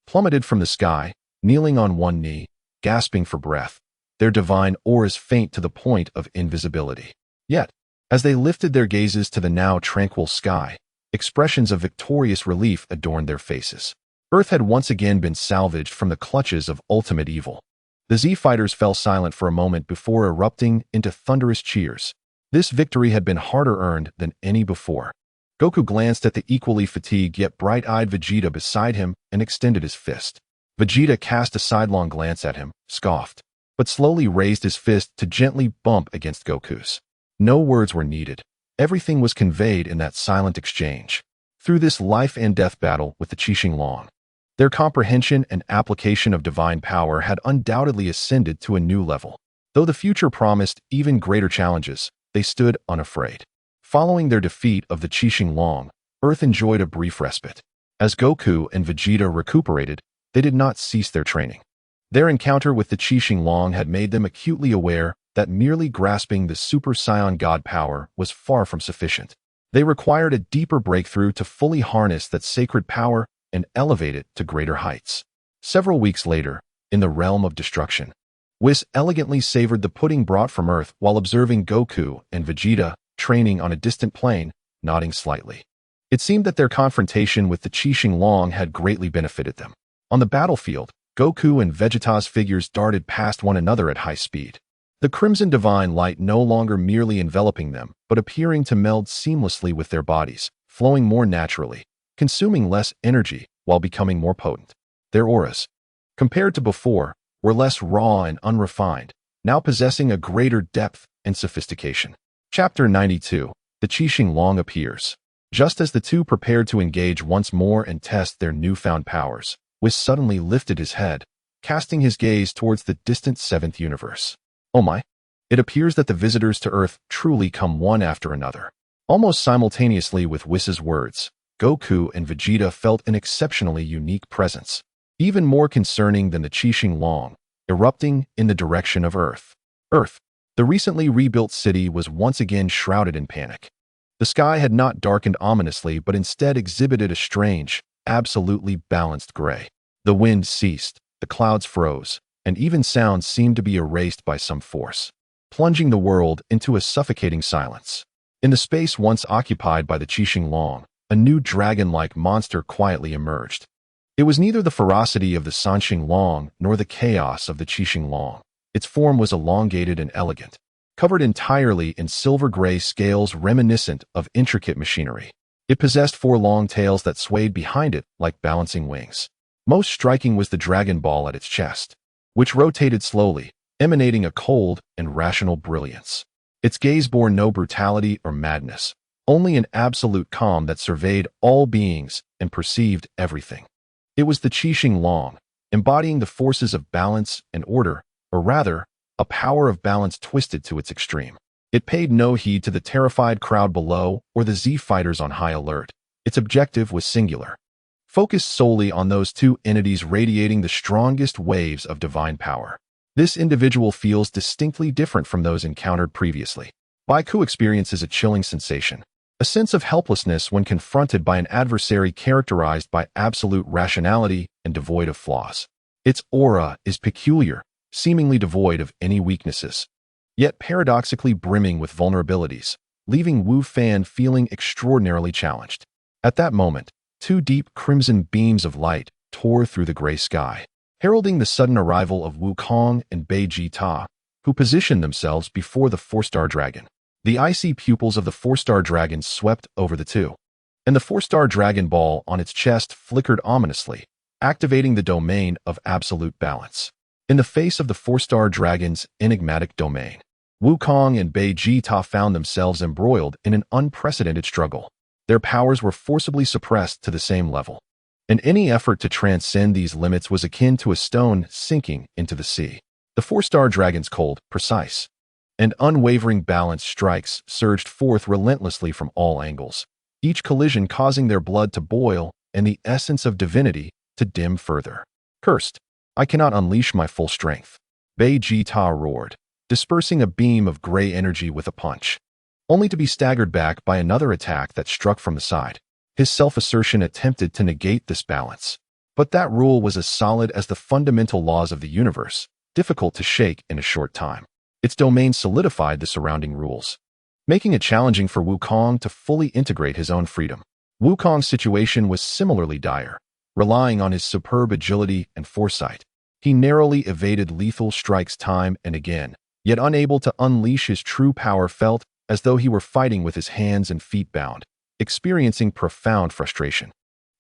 plummeted from the sky, kneeling on one knee, gasping for breath, their divine auras faint to the point of invisibility. Yet, as they lifted their gazes to the now tranquil sky, expressions of victorious relief adorned their faces. Earth had once again been salvaged from the clutches of ultimate evil. The Z-Fighters fell silent for a moment before erupting into thunderous cheers. This victory had been harder earned than any before. Goku glanced at the equally fatigued yet bright-eyed Vegeta beside him and extended his fist. Vegeta cast a sidelong glance at him, scoffed, but slowly raised his fist to gently bump against Goku's. No words were needed. Everything was conveyed in that silent exchange. Through this life and death battle with the Qixing Long, their comprehension and application of divine power had undoubtedly ascended to a new level. Though the future promised even greater challenges, they stood unafraid. Following their defeat of the Qixing Long, Earth enjoyed a brief respite. As Goku and Vegeta recuperated, they did not cease their training. Their encounter with the Qixing Long had made them acutely aware that merely grasping the Super Saiyan God power was far from sufficient. They required a deeper breakthrough to fully harness that sacred power and elevate it to greater heights. Several weeks later, in the realm of destruction, Whis elegantly savored the pudding brought from Earth while observing Goku and Vegeta training on a distant plane, nodding slightly. It seemed that their confrontation with the Qixing Long had greatly benefited them. On the battlefield, Goku and Vegeta's figures darted past one another at high speed. The crimson divine light no longer merely enveloping them, but appearing to meld seamlessly with their bodies, flowing more naturally, consuming less energy while becoming more potent. Their auras, compared to before, were less raw and unrefined, now possessing a greater depth and sophistication. Chapter 92. The Qixing Long appears. Just as the two prepared to engage once more and test their newfound powers, Whis suddenly lifted his head, casting his gaze towards the distant seventh universe. Oh my! It appears that the visitors to Earth truly come one after another. Almost simultaneously with Whis's words, Goku and Vegeta felt an exceptionally unique presence, even more concerning than the Qixing Long, erupting in the direction of Earth. Earth, the recently rebuilt city, was once again shrouded in panic. The sky had not darkened ominously but instead exhibited a strange, absolutely balanced gray. The wind ceased, the clouds froze, and even sounds seemed to be erased by some force, plunging the world into a suffocating silence. In the space once occupied by the Qixing Long, a new dragon-like monster quietly emerged. It was neither the ferocity of the Sanxing Long nor the chaos of the Qixing Long. Its form was elongated and elegant, covered entirely in silver-gray scales reminiscent of intricate machinery. It possessed 4 long tails that swayed behind it like balancing wings. Most striking was the Dragon Ball at its chest, which rotated slowly, emanating a cold and rational brilliance. Its gaze bore no brutality or madness, only an absolute calm that surveyed all beings and perceived everything. It was the Qixing Long, embodying the forces of balance and order, or rather, a power of balance twisted to its extreme. It paid no heed to the terrified crowd below or the Z fighters on high alert. Its objective was singular, focused solely on those 2 entities radiating the strongest waves of divine power. This individual feels distinctly different from those encountered previously. Baiku experiences a chilling sensation, a sense of helplessness when confronted by an adversary characterized by absolute rationality and devoid of flaws. Its aura is peculiar, seemingly devoid of any weaknesses, yet paradoxically brimming with vulnerabilities, leaving Wu Fan feeling extraordinarily challenged. At that moment, 2 deep crimson beams of light tore through the gray sky, heralding the sudden arrival of Wukong and Bei Jita, who positioned themselves before the 4-star dragon. The icy pupils of the 4-star dragon swept over the 2, and the 4-star Dragon Ball on its chest flickered ominously, activating the domain of absolute balance. In the face of the 4-star dragon's enigmatic domain, Wukong and Bei Jita found themselves embroiled in an unprecedented struggle. Their powers were forcibly suppressed to the same level, and any effort to transcend these limits was akin to a stone sinking into the sea. The 4-star dragon's cold, precise, and unwavering balance strikes surged forth relentlessly from all angles, each collision causing their blood to boil and the essence of divinity to dim further. Cursed, I cannot unleash my full strength, Bei Jita roared, dispersing a beam of gray energy with a punch, only to be staggered back by another attack that struck from the side. His self-assertion attempted to negate this balance, but that rule was as solid as the fundamental laws of the universe, difficult to shake in a short time. Its domain solidified the surrounding rules, making it challenging for Wukong to fully integrate his own freedom. Wukong's situation was similarly dire. Relying on his superb agility and foresight, he narrowly evaded lethal strikes time and again, yet unable to unleash his true power, felt as though he were fighting with his hands and feet bound, experiencing profound frustration.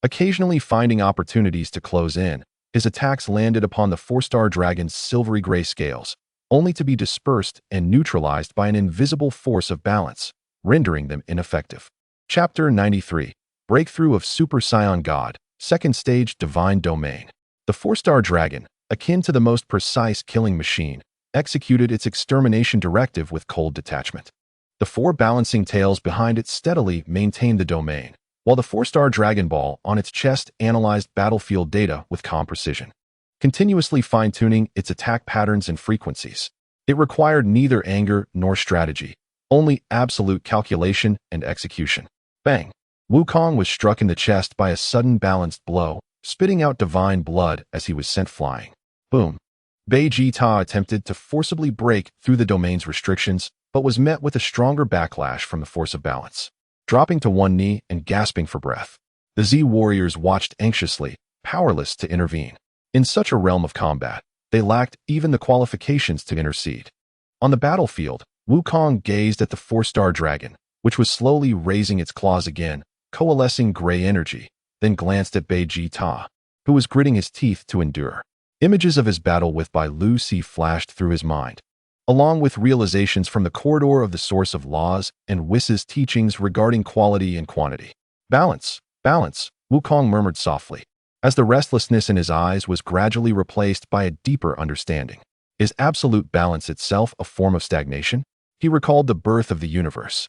Occasionally finding opportunities to close in, his attacks landed upon the 4-star dragon's silvery gray scales, only to be dispersed and neutralized by an invisible force of balance, rendering them ineffective. Chapter 93. Breakthrough of Super Saiyan God, Second Stage Divine Domain. The 4-star dragon, akin to the most precise killing machine, executed its extermination directive with cold detachment. The 4 balancing tails behind it steadily maintained the domain, while the 4-star Dragon Ball on its chest analyzed battlefield data with calm precision, continuously fine-tuning its attack patterns and frequencies. It required neither anger nor strategy, only absolute calculation and execution. Bang! Wukong was struck in the chest by a sudden balanced blow, spitting out divine blood as he was sent flying. Boom! Bei Jita attempted to forcibly break through the domain's restrictions, but was met with a stronger backlash from the force of balance. Dropping to one knee and gasping for breath, the Z warriors watched anxiously, powerless to intervene. In such a realm of combat, they lacked even the qualifications to intercede. On the battlefield, Wukong gazed at the 4-star dragon, which was slowly raising its claws again, coalescing gray energy, then glanced at Bei Jita, who was gritting his teeth to endure. Images of his battle with Bai Lu Si flashed through his mind, along with realizations from the corridor of the source of laws and Whis' teachings regarding quality and quantity. Balance, balance, Wukong murmured softly, as the restlessness in his eyes was gradually replaced by a deeper understanding. Is absolute balance itself a form of stagnation? He recalled the birth of the universe,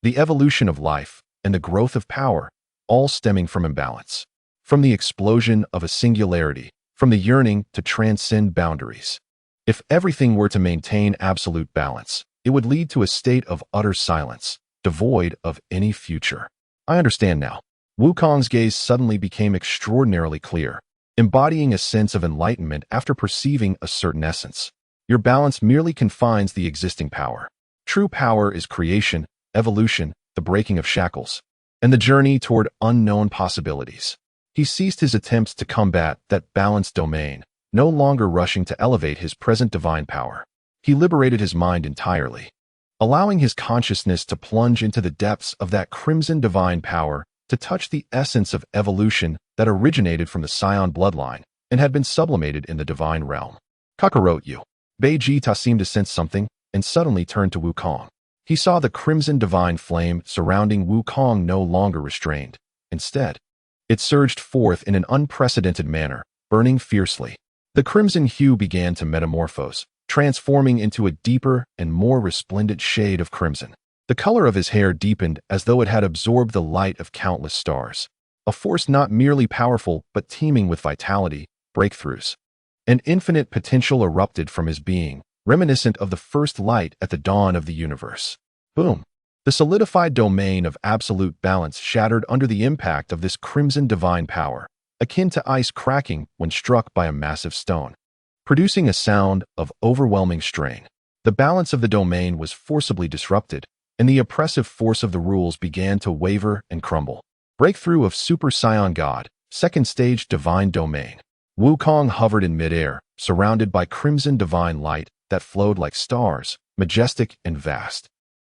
the evolution of life, and the growth of power, all stemming from imbalance. From the explosion of a singularity, from the yearning to transcend boundaries. If everything were to maintain absolute balance, it would lead to a state of utter silence, devoid of any future. I understand now. Wukong's gaze suddenly became extraordinarily clear, embodying a sense of enlightenment after perceiving a certain essence. Your balance merely confines the existing power. True power is creation, evolution, the breaking of shackles, and the journey toward unknown possibilities. He ceased his attempts to combat that balanced domain, no longer rushing to elevate his present divine power. He liberated his mind entirely, allowing his consciousness to plunge into the depths of that crimson divine power to touch the essence of evolution that originated from the Saiyan bloodline and had been sublimated in the divine realm. Kakarot you. Vegeta seemed to sense something and suddenly turned to Wukong. He saw the crimson divine flame surrounding Wukong no longer restrained. Instead, it surged forth in an unprecedented manner, burning fiercely. The crimson hue began to metamorphose, transforming into a deeper and more resplendent shade of crimson. The color of his hair deepened as though it had absorbed the light of countless stars. A force not merely powerful but teeming with vitality, breakthroughs. An infinite potential erupted from his being, reminiscent of the first light at the dawn of the universe. Boom! The solidified domain of absolute balance shattered under the impact of this crimson divine power, akin to ice cracking when struck by a massive stone, producing a sound of overwhelming strain. The balance of the domain was forcibly disrupted, and the oppressive force of the rules began to waver and crumble. Breakthrough of Super Saiyan God, second stage divine domain. Wukong hovered in midair, surrounded by crimson divine light that flowed like stars, majestic and vast.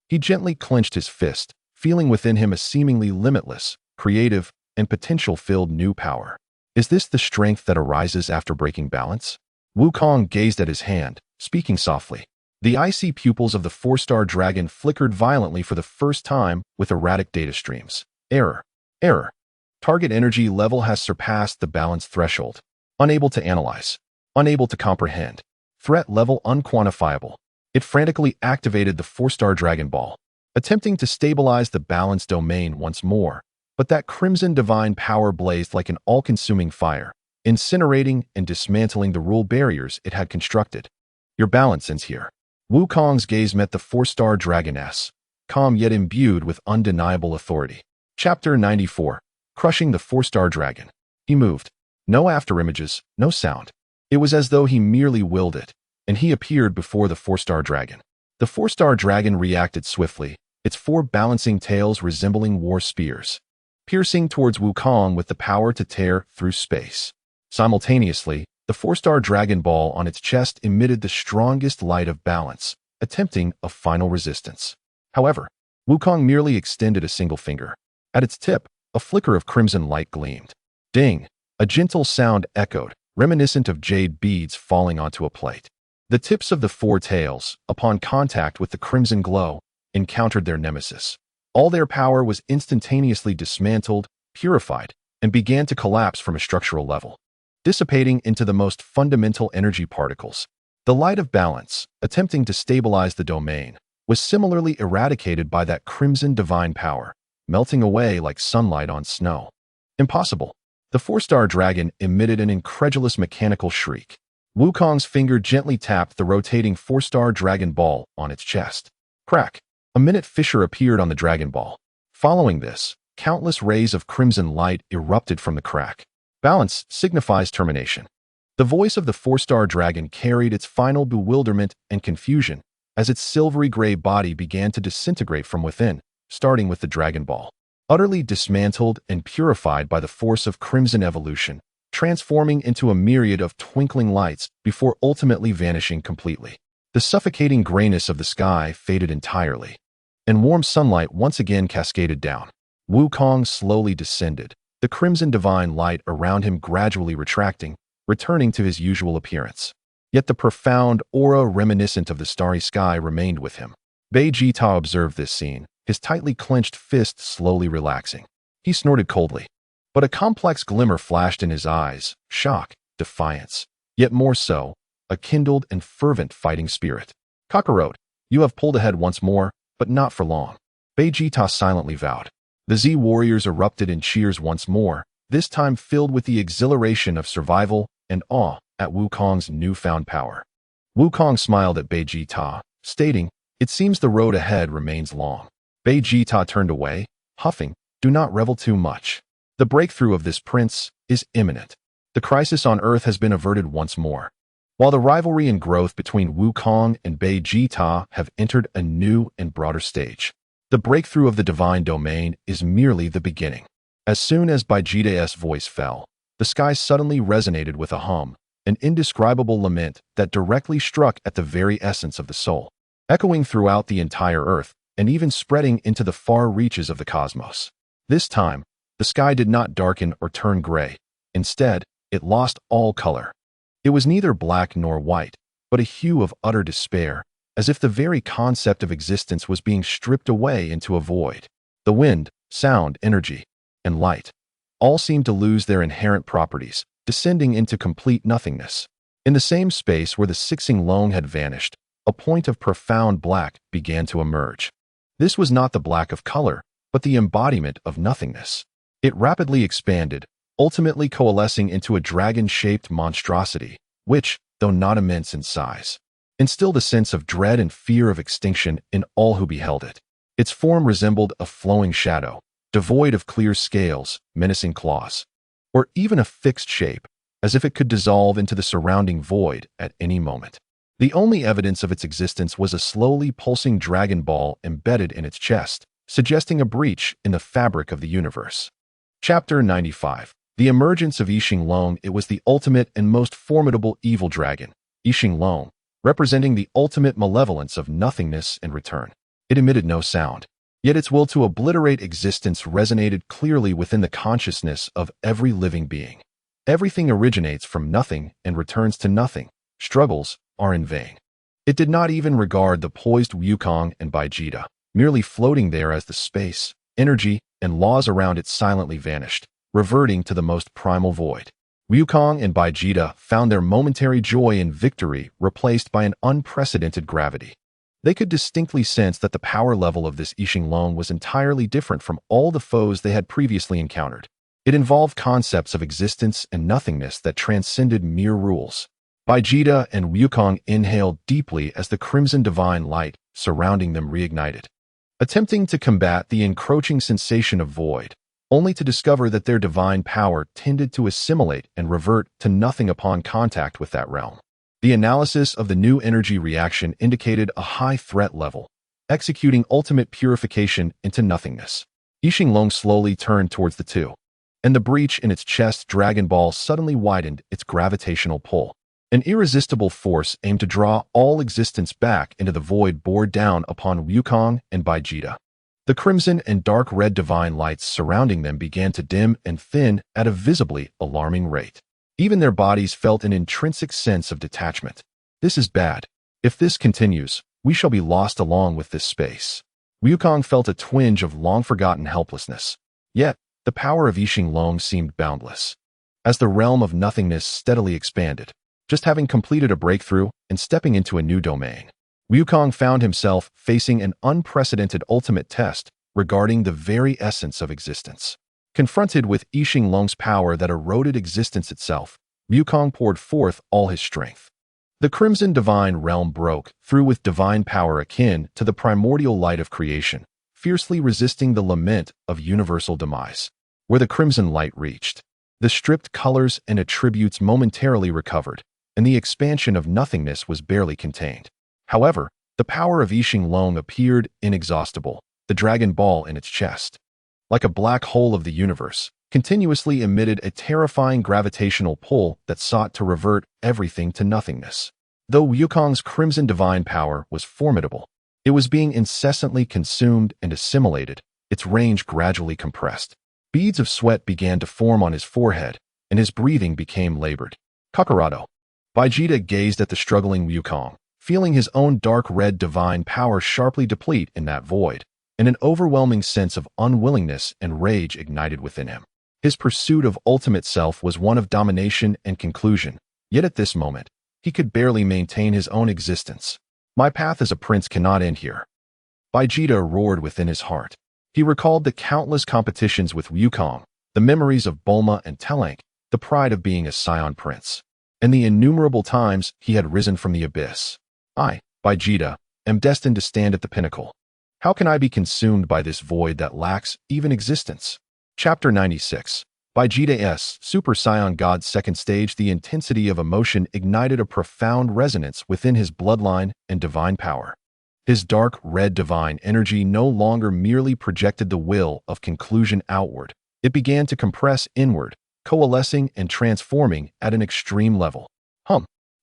He gently clenched his fist, feeling within him a seemingly limitless, creative, and potential-filled new power. Is this the strength that arises after breaking balance? Wukong gazed at his hand, speaking softly. The icy pupils of the four-star dragon flickered violently for the first time with erratic data streams. Error. Error. Target energy level has surpassed the balance threshold. Unable to analyze. Unable to comprehend. Threat level unquantifiable. It frantically activated the four-star Dragon Ball, attempting to stabilize the balance domain once more, but that crimson divine power blazed like an all-consuming fire, incinerating and dismantling the rule barriers it had constructed. Your balance ends here. Wukong's gaze met the four-star dragoness, calm yet imbued with undeniable authority. Chapter 94. Crushing the four-star dragon. He moved. No afterimages, no sound. It was as though he merely willed it, and he appeared before the four-star dragon. The four-star dragon reacted swiftly, its four balancing tails resembling war spears, piercing towards Wukong with the power to tear through space. Simultaneously, the four-star Dragon Ball on its chest emitted the strongest light of balance, attempting a final resistance. However, Wukong merely extended a single finger. At its tip, a flicker of crimson light gleamed. Ding! A gentle sound echoed, reminiscent of jade beads falling onto a plate. The tips of the four tails, upon contact with the crimson glow, encountered their nemesis. All their power was instantaneously dismantled, purified, and began to collapse from a structural level, dissipating into the most fundamental energy particles. The light of balance, attempting to stabilize the domain, was similarly eradicated by that crimson divine power, melting away like sunlight on snow. Impossible. The four-star dragon emitted an incredulous mechanical shriek. Wukong's finger gently tapped the rotating four-star Dragon Ball on its chest. Crack! A minute fissure appeared on the Dragon Ball. Following this, countless rays of crimson light erupted from the crack. Balance signifies termination. The voice of the four-star dragon carried its final bewilderment and confusion as its silvery gray body began to disintegrate from within, starting with the Dragon Ball. Utterly dismantled and purified by the force of crimson evolution, transforming into a myriad of twinkling lights before ultimately vanishing completely. The suffocating grayness of the sky faded entirely, and warm sunlight once again cascaded down. Wukong slowly descended, the crimson divine light around him gradually retracting, returning to his usual appearance. Yet the profound aura reminiscent of the starry sky remained with him. Vegeta observed this scene, his tightly clenched fist slowly relaxing. He snorted coldly. But a complex glimmer flashed in his eyes, shock, defiance, yet more so, a kindled and fervent fighting spirit. Kakarot, you have pulled ahead once more, but not for long. Vegeta silently vowed. The Z warriors erupted in cheers once more, this time filled with the exhilaration of survival and awe at Wukong's newfound power. Wukong smiled at Vegeta, stating, "It seems the road ahead remains long." Vegeta turned away, huffing, "Do not revel too much. The breakthrough of this prince is imminent. The crisis on Earth has been averted once more." While the rivalry and growth between Wukong and Vegeta have entered a new and broader stage, the breakthrough of the divine domain is merely the beginning. As soon as Vegeta's voice fell, the sky suddenly resonated with a hum, an indescribable lament that directly struck at the very essence of the soul, echoing throughout the entire earth and even spreading into the far reaches of the cosmos. This time, the sky did not darken or turn gray. Instead, it lost all color. It was neither black nor white, but a hue of utter despair, as if the very concept of existence was being stripped away into a void. The wind, sound, energy, and light all seemed to lose their inherent properties, descending into complete nothingness. In the same space where the Sixing Long had vanished, a point of profound black began to emerge. This was not the black of color, but the embodiment of nothingness. It rapidly expanded, ultimately coalescing into a dragon-shaped monstrosity, which, though not immense in size, instilled a sense of dread and fear of extinction in all who beheld it. Its form resembled a flowing shadow, devoid of clear scales, menacing claws, or even a fixed shape, as if it could dissolve into the surrounding void at any moment. The only evidence of its existence was a slowly pulsing dragon ball embedded in its chest, suggesting a breach in the fabric of the universe. Chapter 95. The emergence of Yixing Long. It was the ultimate and most formidable evil dragon, Yixing Long, representing the ultimate malevolence of nothingness and return. It emitted no sound, yet its will to obliterate existence resonated clearly within the consciousness of every living being. Everything originates from nothing and returns to nothing. Struggles are in vain. It did not even regard the poised Wukong and Vegeta, merely floating there as the space, energy, and laws around it silently vanished, reverting to the most primal void. Wukong and Vegeta found their momentary joy in victory replaced by an unprecedented gravity. They could distinctly sense that the power level of this Yixing Long was entirely different from all the foes they had previously encountered. It involved concepts of existence and nothingness that transcended mere rules. Vegeta and Wukong inhaled deeply as the crimson divine light surrounding them reignited, attempting to combat the encroaching sensation of void, only to discover that their divine power tended to assimilate and revert to nothing upon contact with that realm. The analysis of the new energy reaction indicated a high threat level, executing ultimate purification into nothingness. Yixing Long slowly turned towards the two, and the breach in its chest Dragon Ball suddenly widened its gravitational pull. An irresistible force aimed to draw all existence back into the void bore down upon Wukong and Vegeta. The crimson and dark red divine lights surrounding them began to dim and thin at a visibly alarming rate. Even their bodies felt an intrinsic sense of detachment. This is bad. If this continues, we shall be lost along with this space. Wukong felt a twinge of long-forgotten helplessness. Yet, the power of Yixing Long seemed boundless. As the realm of nothingness steadily expanded, just having completed a breakthrough and stepping into a new domain, Wukong found himself facing an unprecedented ultimate test regarding the very essence of existence. Confronted with Yixing Long's power that eroded existence itself, Wukong poured forth all his strength. The crimson divine realm broke through with divine power akin to the primordial light of creation, fiercely resisting the lament of universal demise. Where the crimson light reached, the stripped colors and attributes momentarily recovered, and the expansion of nothingness was barely contained. However, the power of Yixing Long appeared inexhaustible, the Dragon Ball in its chest, like a black hole of the universe, continuously emitted a terrifying gravitational pull that sought to revert everything to nothingness. Though Wukong's crimson divine power was formidable, it was being incessantly consumed and assimilated, its range gradually compressed. Beads of sweat began to form on his forehead, and his breathing became labored. Kakarado. Vegeta gazed at the struggling Wukong, feeling his own dark red divine power sharply deplete in that void, and an overwhelming sense of unwillingness and rage ignited within him. His pursuit of ultimate self was one of domination and conclusion, yet at this moment, he could barely maintain his own existence. My path as a prince cannot end here. Vegeta roared within his heart. He recalled the countless competitions with Wukong, the memories of Bulma and Telank, the pride of being a Saiyan prince, and the innumerable times he had risen from the abyss. I, Vegeta, am destined to stand at the pinnacle. How can I be consumed by this void that lacks even existence? Chapter 96. Vegeta's Super Saiyan God's second stage. The intensity of emotion ignited a profound resonance within his bloodline and divine power. His dark red divine energy no longer merely projected the will of conclusion outward, It began to compress inward, coalescing and transforming at an extreme level.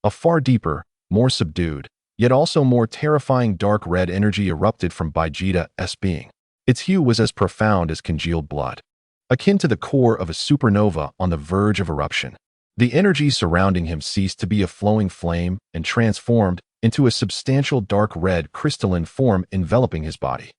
A far deeper, more subdued, yet also more terrifying dark red energy erupted from Vegeta's being. Its hue was as profound as congealed blood, akin to the core of a supernova on the verge of eruption. The energy surrounding him ceased to be a flowing flame and transformed into a substantial dark red crystalline form enveloping his body,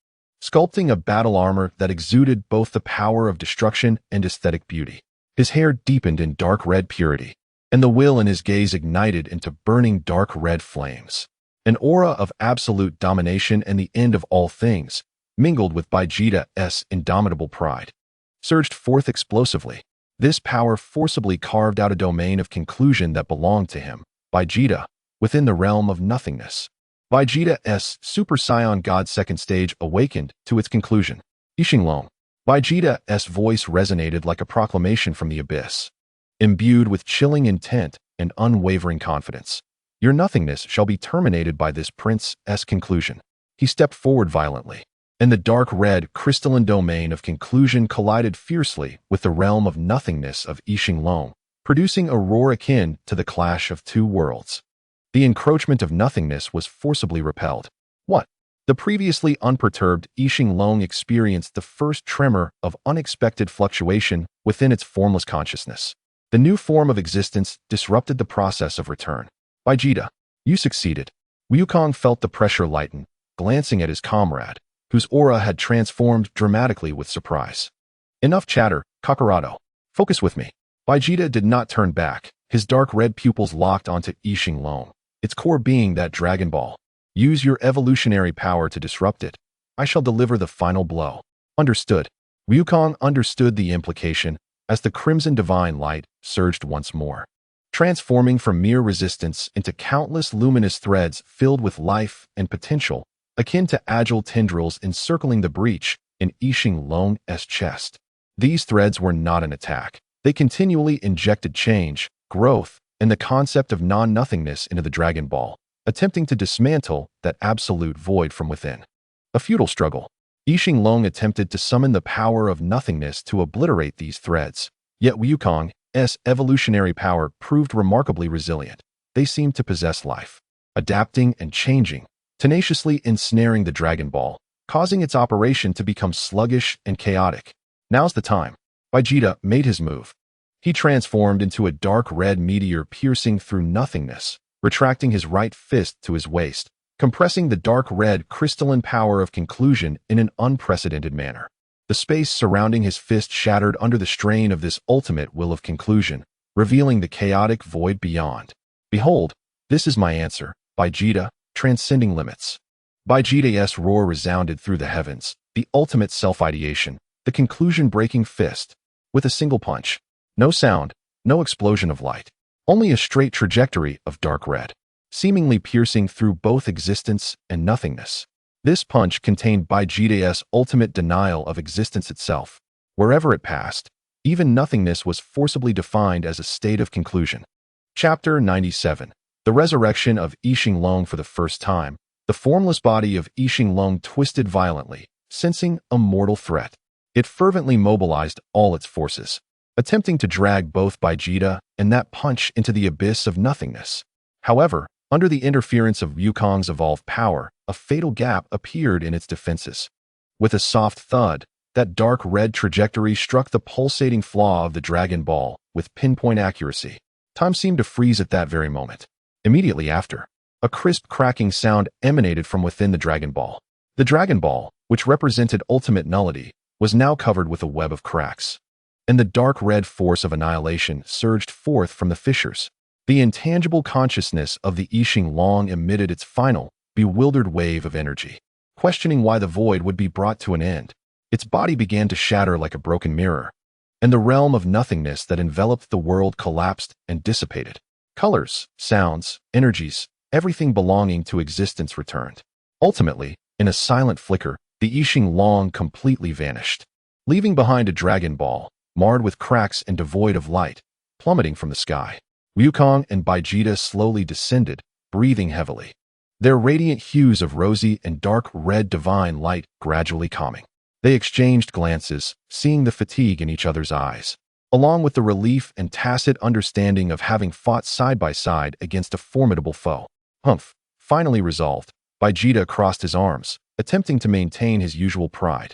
sculpting a battle armor that exuded both the power of destruction and aesthetic beauty. His hair deepened in dark red purity, and the will in his gaze ignited into burning dark red flames. An aura of absolute domination and the end of all things, mingled with Vegeta's indomitable pride, surged forth explosively. This power forcibly carved out a domain of conclusion that belonged to him, Vegeta, within the realm of nothingness. Vegeta's Super Saiyan God's second stage awakened to its conclusion. Ishinglong. Vegeta's voice resonated like a proclamation from the abyss, imbued with chilling intent and unwavering confidence. Your nothingness shall be terminated by this prince's conclusion. He stepped forward violently, and the dark red crystalline domain of conclusion collided fiercely with the realm of nothingness of Ishinglong, producing a roar akin to the clash of two worlds. The encroachment of nothingness was forcibly repelled. What? The previously unperturbed Ishinglong experienced the first tremor of unexpected fluctuation within its formless consciousness. The new form of existence disrupted the process of return. Vegeta, you succeeded. Wukong felt the pressure lighten, glancing at his comrade, whose aura had transformed dramatically with surprise. Enough chatter, Kakarado. Focus with me. Vegeta did not turn back, his dark red pupils locked onto Ishinglong, its core being that Dragon Ball. Use your evolutionary power to disrupt it. I shall deliver the final blow. Understood. Wukong understood the implication as the crimson divine light surged once more, transforming from mere resistance into countless luminous threads filled with life and potential, akin to agile tendrils encircling the breach in Ishinglong's chest. These threads were not an attack. They continually injected change, growth, and the concept of non-nothingness into the Dragon Ball, attempting to dismantle that absolute void from within. A futile struggle. Ishinglong attempted to summon the power of nothingness to obliterate these threads, yet Wukong's evolutionary power proved remarkably resilient. They seemed to possess life, adapting and changing, tenaciously ensnaring the Dragon Ball, causing its operation to become sluggish and chaotic. Now's the time. Vegeta made his move. He transformed into a dark red meteor piercing through nothingness, retracting his right fist to his waist, compressing the dark red crystalline power of conclusion in an unprecedented manner. The space surrounding his fist shattered under the strain of this ultimate will of conclusion, revealing the chaotic void beyond. Behold, this is my answer, Vegeta, transcending limits. Vegeta's roar resounded through the heavens, the ultimate self-ideation, the conclusion-breaking fist. With a single punch. No sound, no explosion of light. Only a straight trajectory of dark red, seemingly piercing through both existence and nothingness. This punch contained Vegeta's ultimate denial of existence itself. Wherever it passed, even nothingness was forcibly defined as a state of conclusion. Chapter 97. The resurrection of Ishinglong for the first time. The formless body of Ishinglong twisted violently, sensing a mortal threat. It fervently mobilized all its forces, attempting to drag both Vegeta and that punch into the abyss of nothingness. However, under the interference of Wukong's evolved power, a fatal gap appeared in its defenses. With a soft thud, that dark red trajectory struck the pulsating flaw of the Dragon Ball with pinpoint accuracy. Time seemed to freeze at that very moment. Immediately after, a crisp cracking sound emanated from within the Dragon Ball. The Dragon Ball, which represented ultimate nullity, was now covered with a web of cracks, and the dark red force of annihilation surged forth from the fissures. The intangible consciousness of the Ishinglong emitted its final, bewildered wave of energy, questioning why the void would be brought to an end. Its body began to shatter like a broken mirror, and the realm of nothingness that enveloped the world collapsed and dissipated. Colors, sounds, energies, everything belonging to existence returned. Ultimately, in a silent flicker, the Ishinglong completely vanished, leaving behind a Dragon Ball, marred with cracks and devoid of light, plummeting from the sky. Wukong and Vegeta slowly descended, breathing heavily, their radiant hues of rosy and dark red divine light gradually calming. They exchanged glances, seeing the fatigue in each other's eyes, along with the relief and tacit understanding of having fought side by side against a formidable foe. Humph, finally resolved, Vegeta crossed his arms, attempting to maintain his usual pride.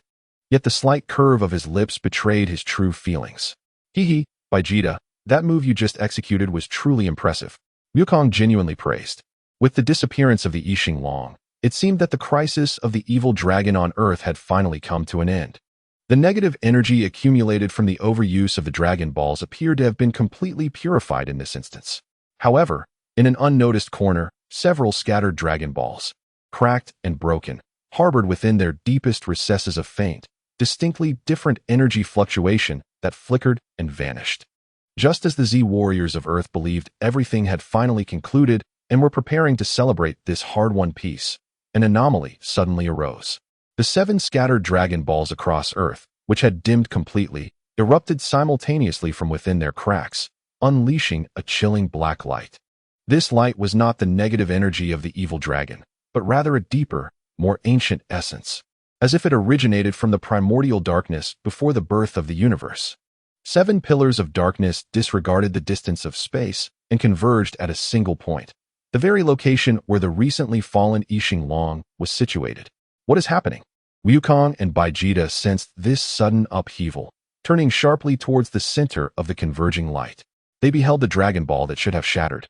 Yet the slight curve of his lips betrayed his true feelings. Hee, Vegeta, that move you just executed was truly impressive, Wukong genuinely praised. With the disappearance of the I Ching Long, it seemed that the crisis of the evil dragon on Earth had finally come to an end. The negative energy accumulated from the overuse of the Dragon Balls appeared to have been completely purified in this instance. However, in an unnoticed corner, several scattered Dragon Balls, cracked and broken, harbored within their deepest recesses of faint, distinctly different energy fluctuation that flickered and vanished. Just as the Z warriors of Earth believed everything had finally concluded and were preparing to celebrate this hard-won peace, an anomaly suddenly arose. The 7 scattered Dragon Balls across Earth, which had dimmed completely, erupted simultaneously from within their cracks, unleashing a chilling black light. This light was not the negative energy of the evil dragon, but rather a deeper, more ancient essence, as if it originated from the primordial darkness before the birth of the universe. 7 pillars of darkness disregarded the distance of space and converged at a single point, the very location where the recently fallen I Ching Long was situated. What is happening? Wukong and Vegeta sensed this sudden upheaval, turning sharply towards the center of the converging light. They beheld the Dragon Ball that should have shattered,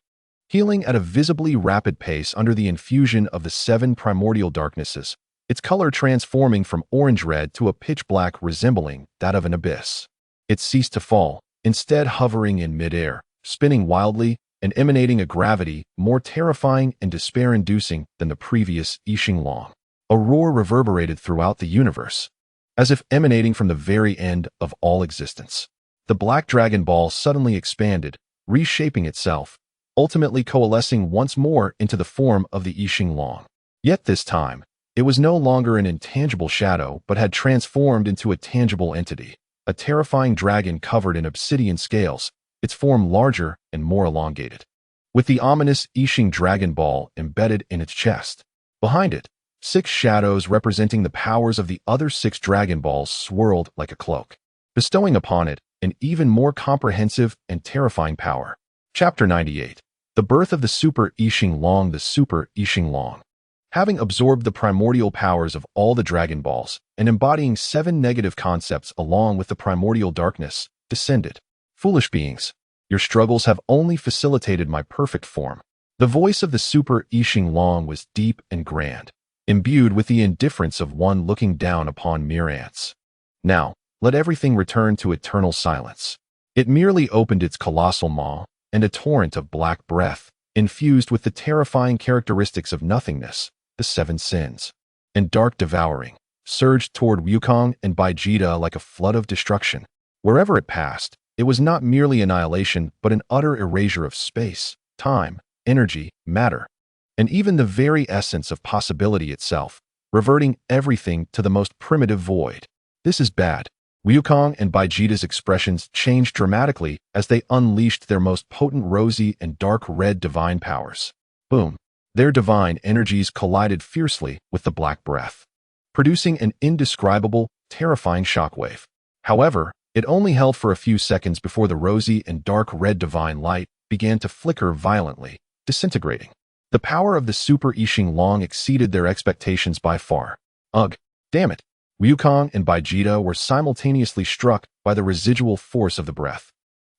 healing at a visibly rapid pace under the infusion of the 7 primordial darknesses, its color transforming from orange-red to a pitch-black resembling that of an abyss. It ceased to fall, instead hovering in midair, spinning wildly and emanating a gravity more terrifying and despair-inducing than the previous I Ching Long. A roar reverberated throughout the universe, as if emanating from the very end of all existence. The Black Dragon Ball suddenly expanded, reshaping itself, ultimately coalescing once more into the form of the I Ching Long. Yet this time, it was no longer an intangible shadow but had transformed into a tangible entity, a terrifying dragon covered in obsidian scales, its form larger and more elongated, with the ominous I Ching Dragon Ball embedded in its chest. Behind it, 6 shadows representing the powers of the other 6 Dragon Balls swirled like a cloak, bestowing upon it an even more comprehensive and terrifying power. Chapter 98. The Birth of the Super I Ching Long. The Super I Ching Long, having absorbed the primordial powers of all the Dragon Balls and embodying 7 negative concepts along with the primordial darkness, descended. Foolish beings, your struggles have only facilitated my perfect form. The voice of the Super I Ching Long was deep and grand, imbued with the indifference of one looking down upon mere ants. Now, let everything return to eternal silence. It merely opened its colossal maw, and a torrent of black breath, infused with the terrifying characteristics of nothingness, the 7 sins, and dark devouring, surged toward Wukong and Vegeta like a flood of destruction. Wherever it passed, it was not merely annihilation but an utter erasure of space, time, energy, matter, and even the very essence of possibility itself, reverting everything to the most primitive void. This is bad. Wukong and Vegeta's expressions changed dramatically as they unleashed their most potent rosy and dark red divine powers. Boom! Their divine energies collided fiercely with the black breath, producing an indescribable, terrifying shockwave. However, it only held for a few seconds before the rosy and dark red divine light began to flicker violently, disintegrating. The power of the Super I Ching Long exceeded their expectations by far. Ugh, damn it! Wukong and Vegeta were simultaneously struck by the residual force of the breath,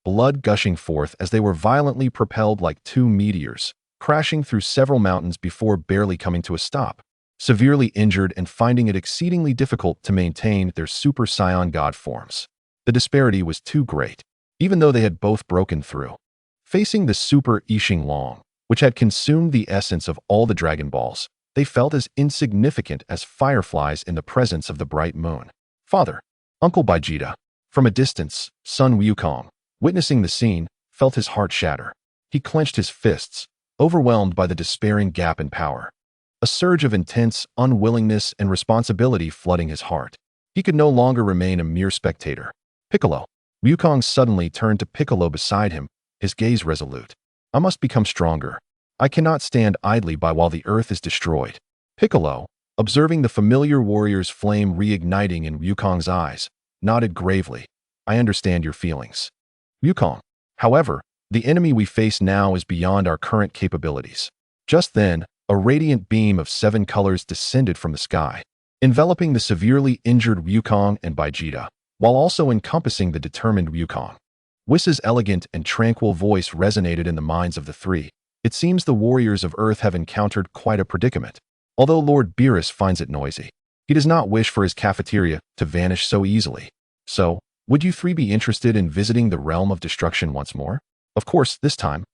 blood gushing forth as they were violently propelled like 2 meteors, crashing through several mountains before barely coming to a stop, severely injured and finding it exceedingly difficult to maintain their Super Saiyan God forms. The disparity was too great, even though they had both broken through. Facing the Super I Ching Long, which had consumed the essence of all the Dragon Balls, they felt as insignificant as fireflies in the presence of the bright moon. Father, Uncle Vegeta. From a distance, son Wukong, witnessing the scene, felt his heart shatter. He clenched his fists, overwhelmed by the despairing gap in power. A surge of intense unwillingness and responsibility flooding his heart. He could no longer remain a mere spectator. Piccolo. Wukong suddenly turned to Piccolo beside him, his gaze resolute. I must become stronger. I cannot stand idly by while the earth is destroyed. Piccolo, observing the familiar warrior's flame reigniting in Wukong's eyes, nodded gravely. I understand your feelings. Wukong. However, the enemy we face now is beyond our current capabilities. Just then, a radiant beam of 7 colors descended from the sky, enveloping the severely injured Wukong and Vegeta, while also encompassing the determined Wukong. Whis' elegant and tranquil voice resonated in the minds of the three. It seems the warriors of Earth have encountered quite a predicament. Although Lord Beerus finds it noisy, he does not wish for his cafeteria to vanish so easily. So, would you three be interested in visiting the realm of destruction once more? Of course, this time,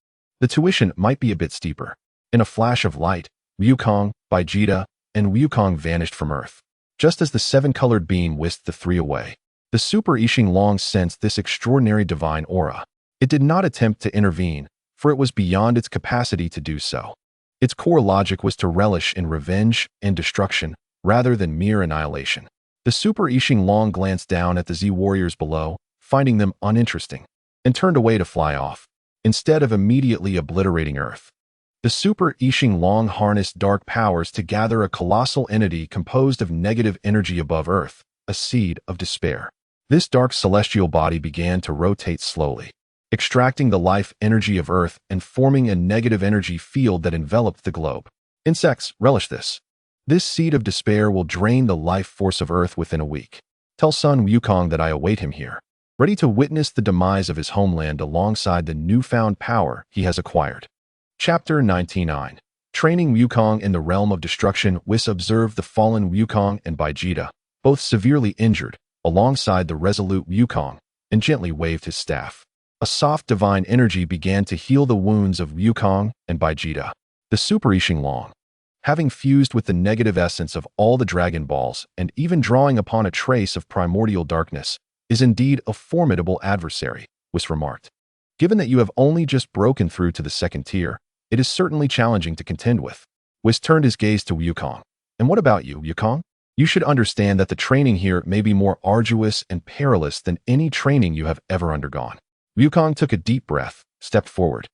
the tuition might be a bit steeper. In a flash of light, Wukong, Vegeta, and Wukong vanished from Earth. Just as the 7-colored beam whisked the three away, the Super Saiyan Long sensed this extraordinary divine aura. It did not attempt to intervene, for it was beyond its capacity to do so. Its core logic was to relish in revenge and destruction, rather than mere annihilation. The Super Saiyan Long glanced down at the Z warriors below, finding them uninteresting, and turned away to fly off, instead of immediately obliterating Earth. The Super Saiyan Long harnessed dark powers to gather a colossal entity composed of negative energy above Earth, a seed of despair. This dark celestial body began to rotate slowly, extracting the life energy of Earth and forming a negative energy field that enveloped the globe. Insects, relish this. This seed of despair will drain the life force of Earth within a week. Tell son Wukong that I await him here, ready to witness the demise of his homeland alongside the newfound power he has acquired. Chapter 99. Training Wukong in the realm of destruction. Whis observed the fallen Wukong and Vegeta, both severely injured, alongside the resolute Wukong, and gently waved his staff. A soft divine energy began to heal the wounds of Wukong and Vegeta. The Super Saiyan Long, having fused with the negative essence of all the Dragon Balls and even drawing upon a trace of primordial darkness, is indeed a formidable adversary, Whis remarked. Given that you have only just broken through to the 2nd tier, it is certainly challenging to contend with. Whis turned his gaze to Wukong. And what about you, Wukong? You should understand that the training here may be more arduous and perilous than any training you have ever undergone. Wukong took a deep breath, stepped forward,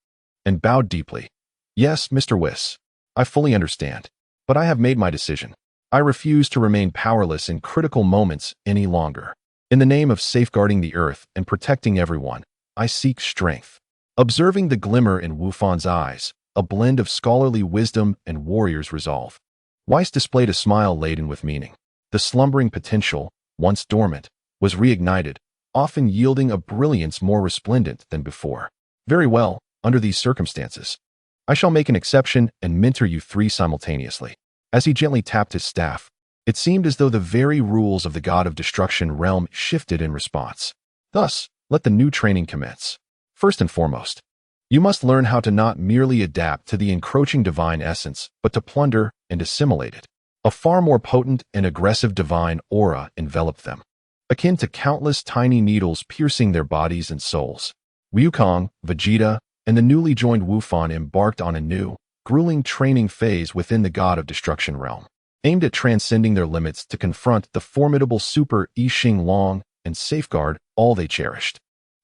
and bowed deeply. Yes, Mr. Whis, I fully understand, but I have made my decision. I refuse to remain powerless in critical moments any longer. In the name of safeguarding the Earth and protecting everyone, I seek strength. Observing the glimmer in Wufan's eyes, a blend of scholarly wisdom and warrior's resolve, Whis displayed a smile laden with meaning. The slumbering potential, once dormant, was reignited, often yielding a brilliance more resplendent than before. Very well, under these circumstances, I shall make an exception and mentor you three simultaneously. As he gently tapped his staff, it seemed as though the very rules of the God of Destruction realm shifted in response. Thus, let the new training commence. First and foremost, you must learn how to not merely adapt to the encroaching divine essence, but to plunder and assimilate it. A far more potent and aggressive divine aura enveloped them, akin to countless tiny needles piercing their bodies and souls. Wukong, Vegeta, and the newly joined Wufan embarked on a new, grueling training phase within the God of Destruction realm, aimed at transcending their limits to confront the formidable Super Saiyan Long and safeguard all they cherished.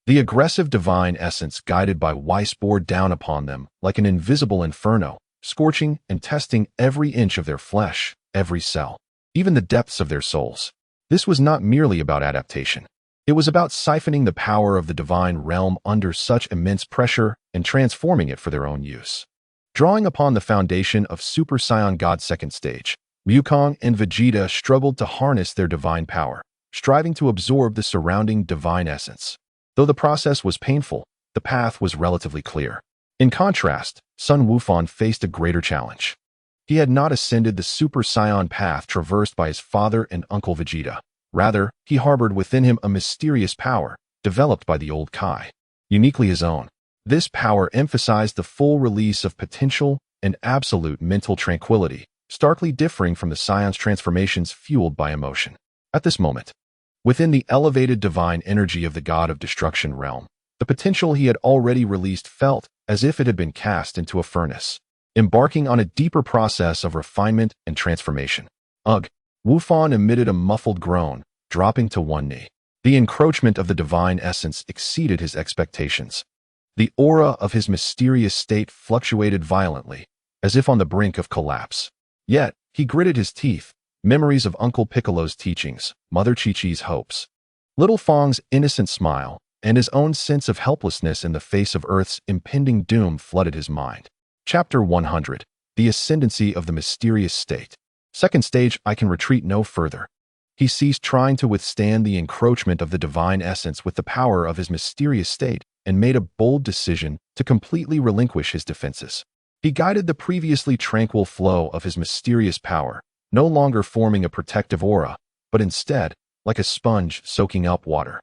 The aggressive divine essence guided by Whis bore down upon them like an invisible inferno, scorching and testing every inch of their flesh, every cell, even the depths of their souls. This was not merely about adaptation. It was about siphoning the power of the divine realm under such immense pressure and transforming it for their own use. Drawing upon the foundation of Super Saiyan God's 2nd stage, Wukong and Vegeta struggled to harness their divine power, striving to absorb the surrounding divine essence. Though the process was painful, the path was relatively clear. In contrast, Sun Wufan faced a greater challenge. He had not ascended the Super Saiyan path traversed by his father and uncle Vegeta. Rather, he harbored within him a mysterious power, developed by the old Kai, uniquely his own. This power emphasized the full release of potential and absolute mental tranquility, starkly differing from the Saiyans' transformations fueled by emotion. At this moment, within the elevated divine energy of the God of Destruction realm, the potential he had already released felt as if it had been cast into a furnace, embarking on a deeper process of refinement and transformation. Ugh! Wufan emitted a muffled groan, dropping to one knee. The encroachment of the divine essence exceeded his expectations. The aura of his mysterious state fluctuated violently, as if on the brink of collapse. Yet, He gritted his teeth, memories of Uncle Piccolo's teachings, Mother Chi-Chi's hopes, Little Fong's innocent smile, and his own sense of helplessness in the face of Earth's impending doom flooded his mind. Chapter 100. The Ascendancy of the Mysterious State. Second stage, I can retreat no further. He ceased trying to withstand the encroachment of the divine essence with the power of his mysterious state and made a bold decision to completely relinquish his defenses. He guided the previously tranquil flow of his mysterious power, no longer forming a protective aura, but instead, like a sponge soaking up water,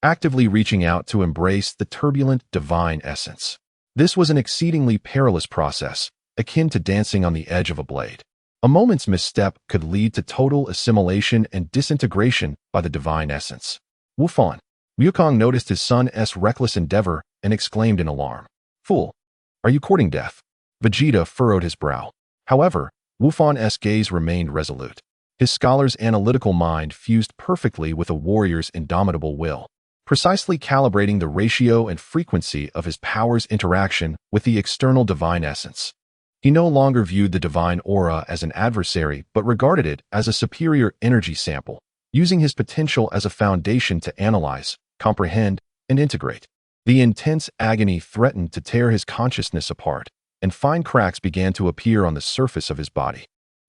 actively reaching out to embrace the turbulent divine essence. This was an exceedingly perilous process, akin to dancing on the edge of a blade. A moment's misstep could lead to total assimilation and disintegration by the divine essence. Wu Fan. Wukong noticed his son's reckless endeavor and exclaimed in alarm. Fool! Are you courting death? Vegeta furrowed his brow. However, Wu Fan's gaze remained resolute. His scholar's analytical mind fused perfectly with a warrior's indomitable will, precisely calibrating the ratio and frequency of his power's interaction with the external divine essence. He no longer viewed the divine aura as an adversary but regarded it as a superior energy sample, using his potential as a foundation to analyze, comprehend, and integrate. The intense agony threatened to tear his consciousness apart, and fine cracks began to appear on the surface of his body,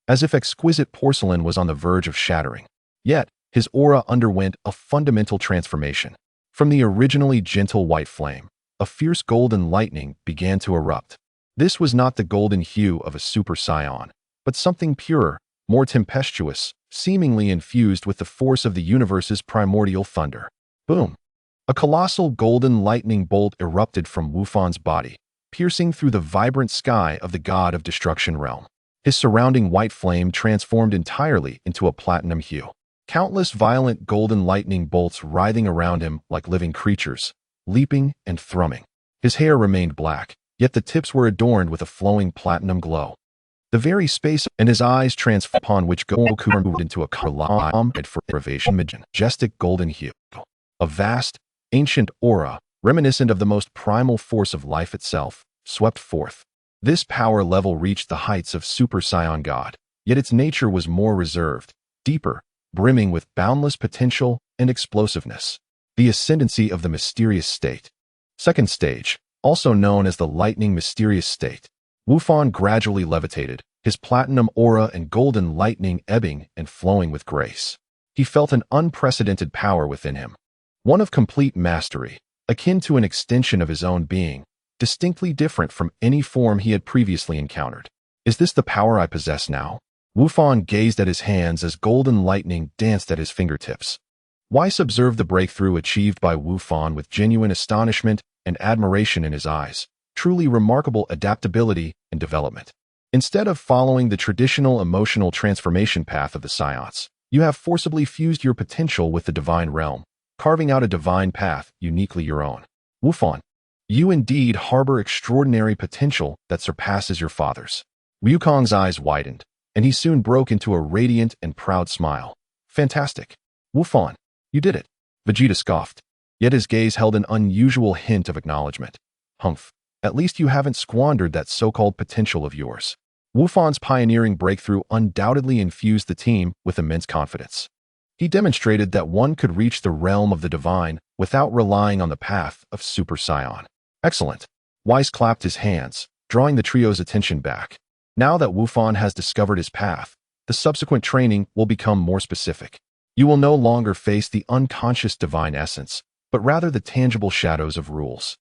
as if exquisite porcelain was on the verge of shattering. Yet, his aura underwent a fundamental transformation. From the originally gentle white flame, a fierce golden lightning began to erupt. This was not the golden hue of a Super Saiyan, but something purer, more tempestuous, seemingly infused with the force of the universe's primordial thunder. Boom! A colossal golden lightning bolt erupted from Wu Fan's body, piercing through the vibrant sky of the god of destruction realm. His surrounding white flame transformed entirely into a platinum hue. Countless violent golden lightning bolts writhing around him like living creatures, leaping and thrumming. His hair remained black, yet the tips were adorned with a flowing platinum glow. The very space and his eyes transformed, upon which Goku moved into a colossal majestic golden hue. A vast, ancient aura, reminiscent of the most primal force of life itself, swept forth. This power level reached the heights of Super Saiyan God, yet its nature was more reserved, deeper, brimming with boundless potential and explosiveness. The ascendancy of the mysterious state. Second stage, also known as the lightning mysterious state. Wu Fan gradually levitated, his platinum aura and golden lightning ebbing and flowing with grace. He felt an unprecedented power within him, one of complete mastery, akin to an extension of his own being, distinctly different from any form he had previously encountered. Is this the power I possess now? Wu Fan gazed at his hands as golden lightning danced at his fingertips. Weiss observed the breakthrough achieved by Wu Fan with genuine astonishment and admiration in his eyes. Truly remarkable adaptability and development. Instead of following the traditional emotional transformation path of the Saiyans, you have forcibly fused your potential with the divine realm, carving out a divine path uniquely your own. Wu Fan, you indeed harbor extraordinary potential that surpasses your father's. Wukong's eyes widened, and he soon broke into a radiant and proud smile. Fantastic. Wu Fan, you did it. Vegeta scoffed, yet his gaze held an unusual hint of acknowledgement. Humph. At least you haven't squandered that so-called potential of yours. Wu Fan's pioneering breakthrough undoubtedly infused the team with immense confidence. He demonstrated that one could reach the realm of the divine without relying on the path of Super Saiyan. Excellent. Weiss clapped his hands, drawing the trio's attention back. Now that Wu Fan has discovered his path, the subsequent training will become more specific. You will no longer face the unconscious divine essence, but rather the tangible shadows of rules.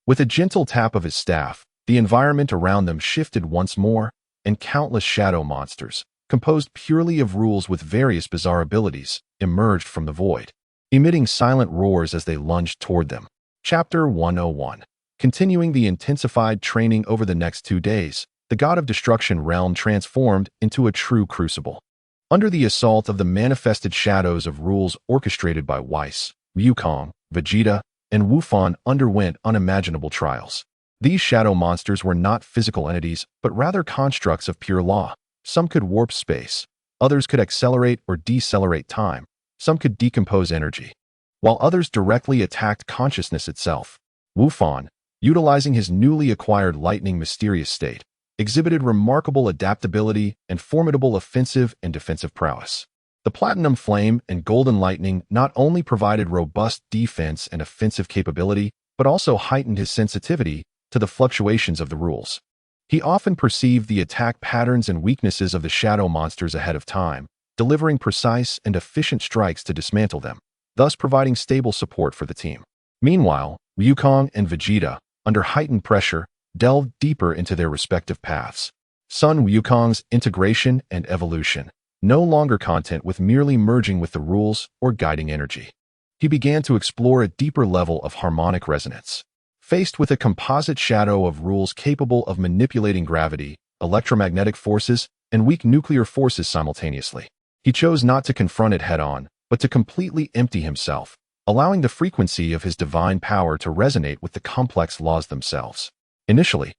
With a gentle tap of his staff, the environment around them shifted once more, and countless shadow monsters, composed purely of rules with various bizarre abilities, emerged from the void, emitting silent roars as they lunged toward them. Chapter 101. Continuing the intensified training over the next 2 days, the God of Destruction realm transformed into a true crucible. Under the assault of the manifested shadows of rules orchestrated by Weiss, Wukong, Vegeta, and Wu Fan underwent unimaginable trials. These shadow monsters were not physical entities, but rather constructs of pure law. Some could warp space, others could accelerate or decelerate time, some could decompose energy, while others directly attacked consciousness itself. Wu Fan, utilizing his newly acquired lightning mysterious state, exhibited remarkable adaptability and formidable offensive and defensive prowess. The Platinum Flame and Golden Lightning not only provided robust defense and offensive capability, but also heightened his sensitivity to the fluctuations of the rules. He often perceived the attack patterns and weaknesses of the shadow monsters ahead of time, delivering precise and efficient strikes to dismantle them, thus providing stable support for the team. Meanwhile, Wukong and Vegeta, under heightened pressure, delved deeper into their respective paths. Sun Wukong's integration and evolution, no longer content with merely merging with the rules or guiding energy. He began to explore a deeper level of harmonic resonance. Faced with a composite shadow of rules capable of manipulating gravity, electromagnetic forces, and weak nuclear forces simultaneously, he chose not to confront it head-on, but to completely empty himself, allowing the frequency of his divine power to resonate with the complex laws themselves. Initially,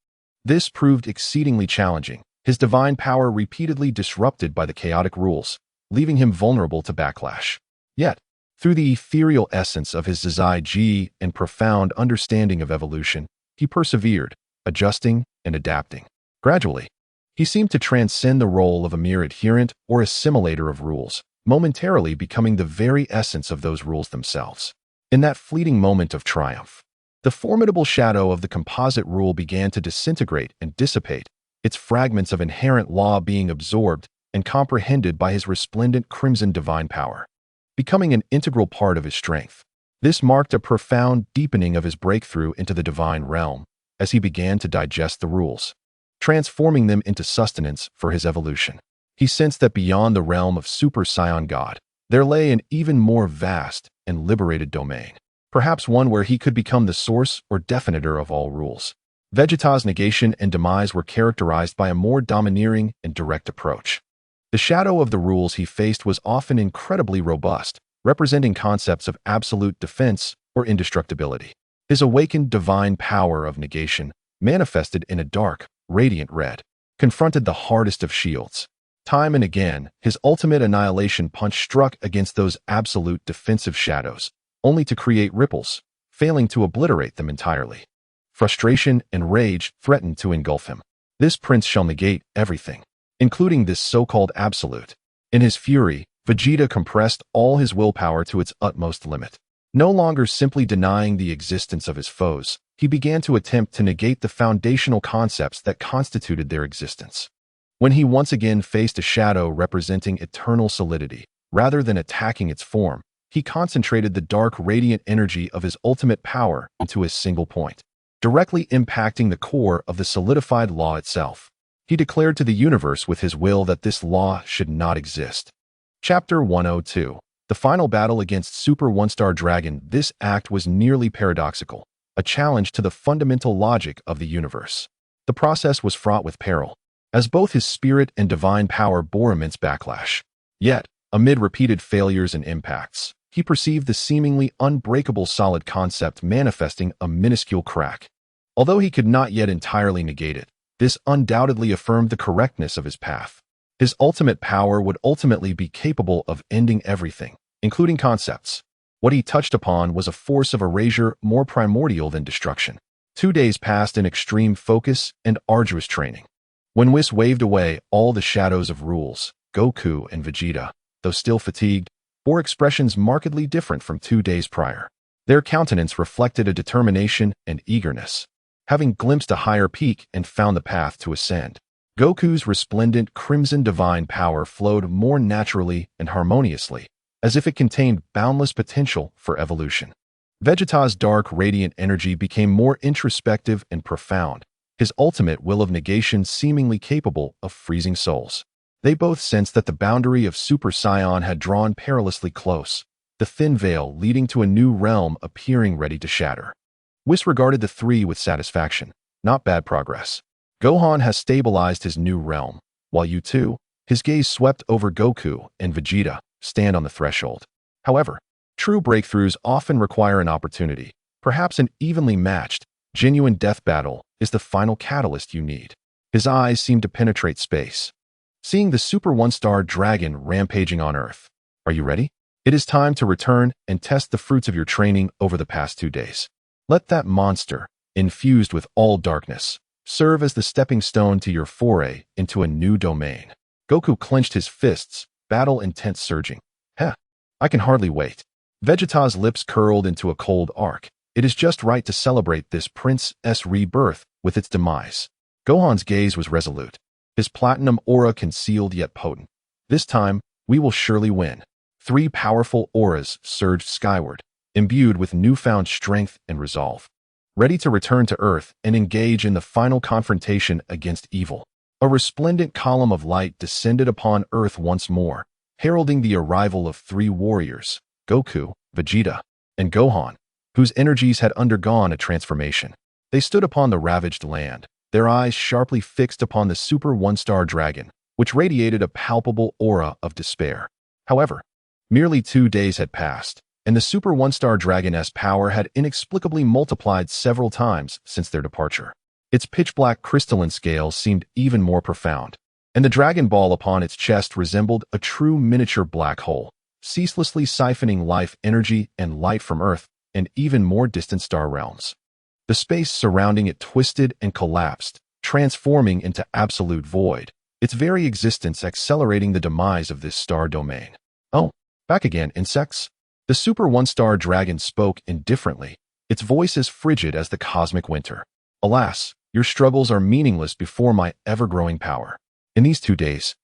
this proved exceedingly challenging, his divine power repeatedly disrupted by the chaotic rules, leaving him vulnerable to backlash. Yet, through the ethereal essence of his Zai Ji and profound understanding of evolution, he persevered, adjusting and adapting. Gradually, he seemed to transcend the role of a mere adherent or assimilator of rules, momentarily becoming the very essence of those rules themselves. In that fleeting moment of triumph, the formidable shadow of the composite rule began to disintegrate and dissipate, its fragments of inherent law being absorbed and comprehended by his resplendent crimson divine power, becoming an integral part of his strength. This marked a profound deepening of his breakthrough into the divine realm as he began to digest the rules, transforming them into sustenance for his evolution. He sensed that beyond the realm of Super Saiyan God, there lay an even more vast and liberated domain, perhaps one where he could become the source or definitor of all rules. Vegeta's negation and demise were characterized by a more domineering and direct approach. The shadow of the rules he faced was often incredibly robust, representing concepts of absolute defense or indestructibility. His awakened divine power of negation, manifested in a dark, radiant red, confronted the hardest of shields. Time and again, his ultimate annihilation punch struck against those absolute defensive shadows, only to create ripples, failing to obliterate them entirely. Frustration and rage threatened to engulf him. This prince shall negate everything, including this so-called absolute. In his fury, Vegeta compressed all his willpower to its utmost limit. No longer simply denying the existence of his foes, he began to attempt to negate the foundational concepts that constituted their existence. When he once again faced a shadow representing eternal solidity, rather than attacking its form, he concentrated the dark radiant energy of his ultimate power into a single point, directly impacting the core of the solidified law itself. He declared to the universe with his will that this law should not exist. Chapter 102. The final battle against Super One-Star Dragon. This act was nearly paradoxical, a challenge to the fundamental logic of the universe. The process was fraught with peril, as both his spirit and divine power bore immense backlash. Yet, amid repeated failures and impacts, he perceived the seemingly unbreakable solid concept manifesting a minuscule crack. Although he could not yet entirely negate it, this undoubtedly affirmed the correctness of his path. His ultimate power would ultimately be capable of ending everything, including concepts. What he touched upon was a force of erasure more primordial than destruction. 2 days passed in extreme focus and arduous training. When Whis waved away all the shadows of rules, Goku and Vegeta, though still fatigued, bore expressions markedly different from 2 days prior. Their countenance reflected a determination and eagerness, having glimpsed a higher peak and found the path to ascend. Goku's resplendent crimson divine power flowed more naturally and harmoniously, as if it contained boundless potential for evolution. Vegeta's dark radiant energy became more introspective and profound, his ultimate will of negation seemingly capable of freezing souls. They both sensed that the boundary of Super Saiyan had drawn perilously close, the thin veil leading to a new realm appearing ready to shatter. Whis regarded the three with satisfaction. Not bad progress. Gohan has stabilized his new realm, while you two, his gaze swept over Goku and Vegeta, stand on the threshold. However, true breakthroughs often require an opportunity. Perhaps an evenly matched, genuine death battle is the final catalyst you need. His eyes seemed to penetrate space, seeing the Super One-Star Dragon rampaging on Earth. Are you ready? It is time to return and test the fruits of your training over the past 2 days. Let that monster, infused with all darkness, serve as the stepping stone to your foray into a new domain. Goku clenched his fists, battle intent surging. Heh, I can hardly wait. Vegeta's lips curled into a cold arc. It is just right to celebrate this prince's rebirth with its demise. Gohan's gaze was resolute, his platinum aura concealed yet potent. This time, we will surely win. 3 powerful auras surged skyward, imbued with newfound strength and resolve, ready to return to Earth and engage in the final confrontation against evil. A resplendent column of light descended upon Earth once more, heralding the arrival of 3 warriors, Goku, Vegeta, and Gohan, whose energies had undergone a transformation. They stood upon the ravaged land, their eyes sharply fixed upon the Super One-Star Dragon, which radiated a palpable aura of despair. However, merely 2 days had passed, and the Super One-Star Dragon's power had inexplicably multiplied several times since their departure. Its pitch-black crystalline scales seemed even more profound, and the Dragon Ball upon its chest resembled a true miniature black hole, ceaselessly siphoning life energy and light from Earth and even more distant star realms. The space surrounding it twisted and collapsed, transforming into absolute void, its very existence accelerating the demise of this star domain. Oh, back again, insects? The Super One-Star Dragon spoke indifferently, its voice as frigid as the cosmic winter. Alas, your struggles are meaningless before my ever-growing power. In these 2 days,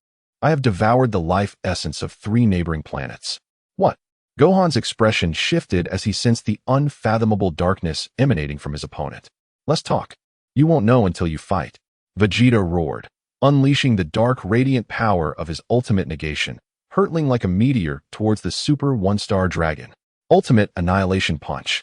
I have devoured the life essence of 3 neighboring planets. What? Gohan's expression shifted as he sensed the unfathomable darkness emanating from his opponent. Let's talk. You won't know until you fight. Vegeta roared, unleashing the dark radiant power of his ultimate negation, hurtling like a meteor towards the Super One-Star Dragon. Ultimate Annihilation Punch.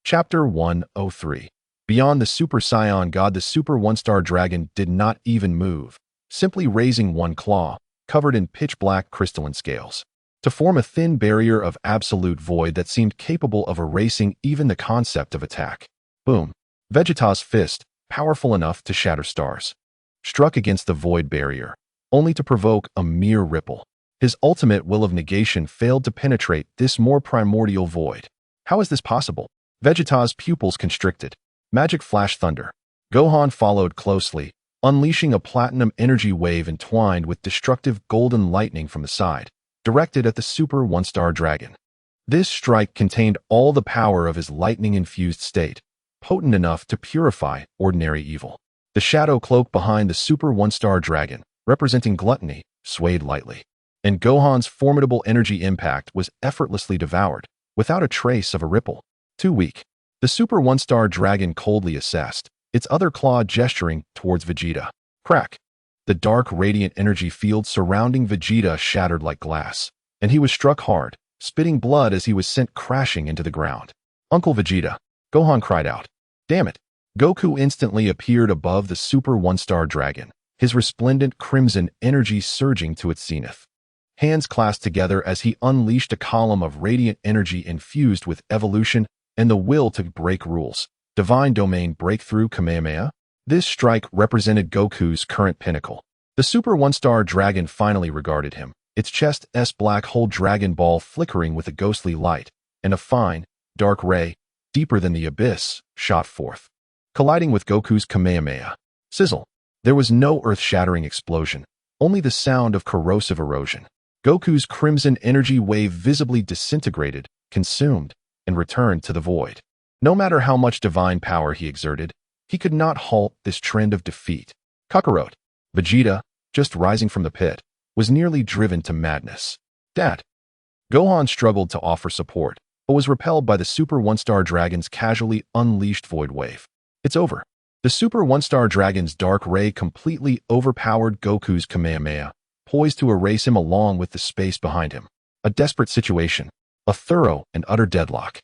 Chapter 103. Beyond the Super Saiyan God, the Super One-Star Dragon did not even move, simply raising one claw, covered in pitch-black crystalline scales, to form a thin barrier of absolute void that seemed capable of erasing even the concept of attack. Boom. Vegeta's fist, powerful enough to shatter stars, struck against the void barrier, only to provoke a mere ripple. His ultimate will of negation failed to penetrate this more primordial void. How is this possible? Vegeta's pupils constricted. Magic Flash Thunder. Gohan followed closely, unleashing a platinum energy wave entwined with destructive golden lightning from the side, directed at the Super One-Star Dragon. This strike contained all the power of his lightning-infused state, potent enough to purify ordinary evil. The shadow cloak behind the Super One-Star Dragon, representing gluttony, swayed lightly, and Gohan's formidable energy impact was effortlessly devoured, without a trace of a ripple. Too weak. The Super One-Star Dragon coldly assessed, its other claw gesturing towards Vegeta. Crack. The dark, radiant energy field surrounding Vegeta shattered like glass, and he was struck hard, spitting blood as he was sent crashing into the ground. Uncle Vegeta, Gohan cried out. Damn it. Goku instantly appeared above the Super One-Star Dragon, his resplendent crimson energy surging to its zenith. Hands clasped together as he unleashed a column of radiant energy infused with evolution and the will to break rules. Divine Domain Breakthrough Kamehameha? This strike represented Goku's current pinnacle. The Super One-Star Dragon finally regarded him, its chest's black hole Dragon Ball flickering with a ghostly light, and a fine, dark ray, deeper than the abyss, shot forth, colliding with Goku's Kamehameha. Sizzle. There was no earth-shattering explosion, only the sound of corrosive erosion. Goku's crimson energy wave visibly disintegrated, consumed, and returned to the void. No matter how much divine power he exerted, he could not halt this trend of defeat. Kakarot. Vegeta, just rising from the pit, was nearly driven to madness. Dad. Gohan struggled to offer support, but was repelled by the Super One-Star Dragon's casually unleashed void wave. It's over. The Super One-Star Dragon's dark ray completely overpowered Goku's Kamehameha, poised to erase him along with the space behind him. A desperate situation. A thorough and utter deadlock.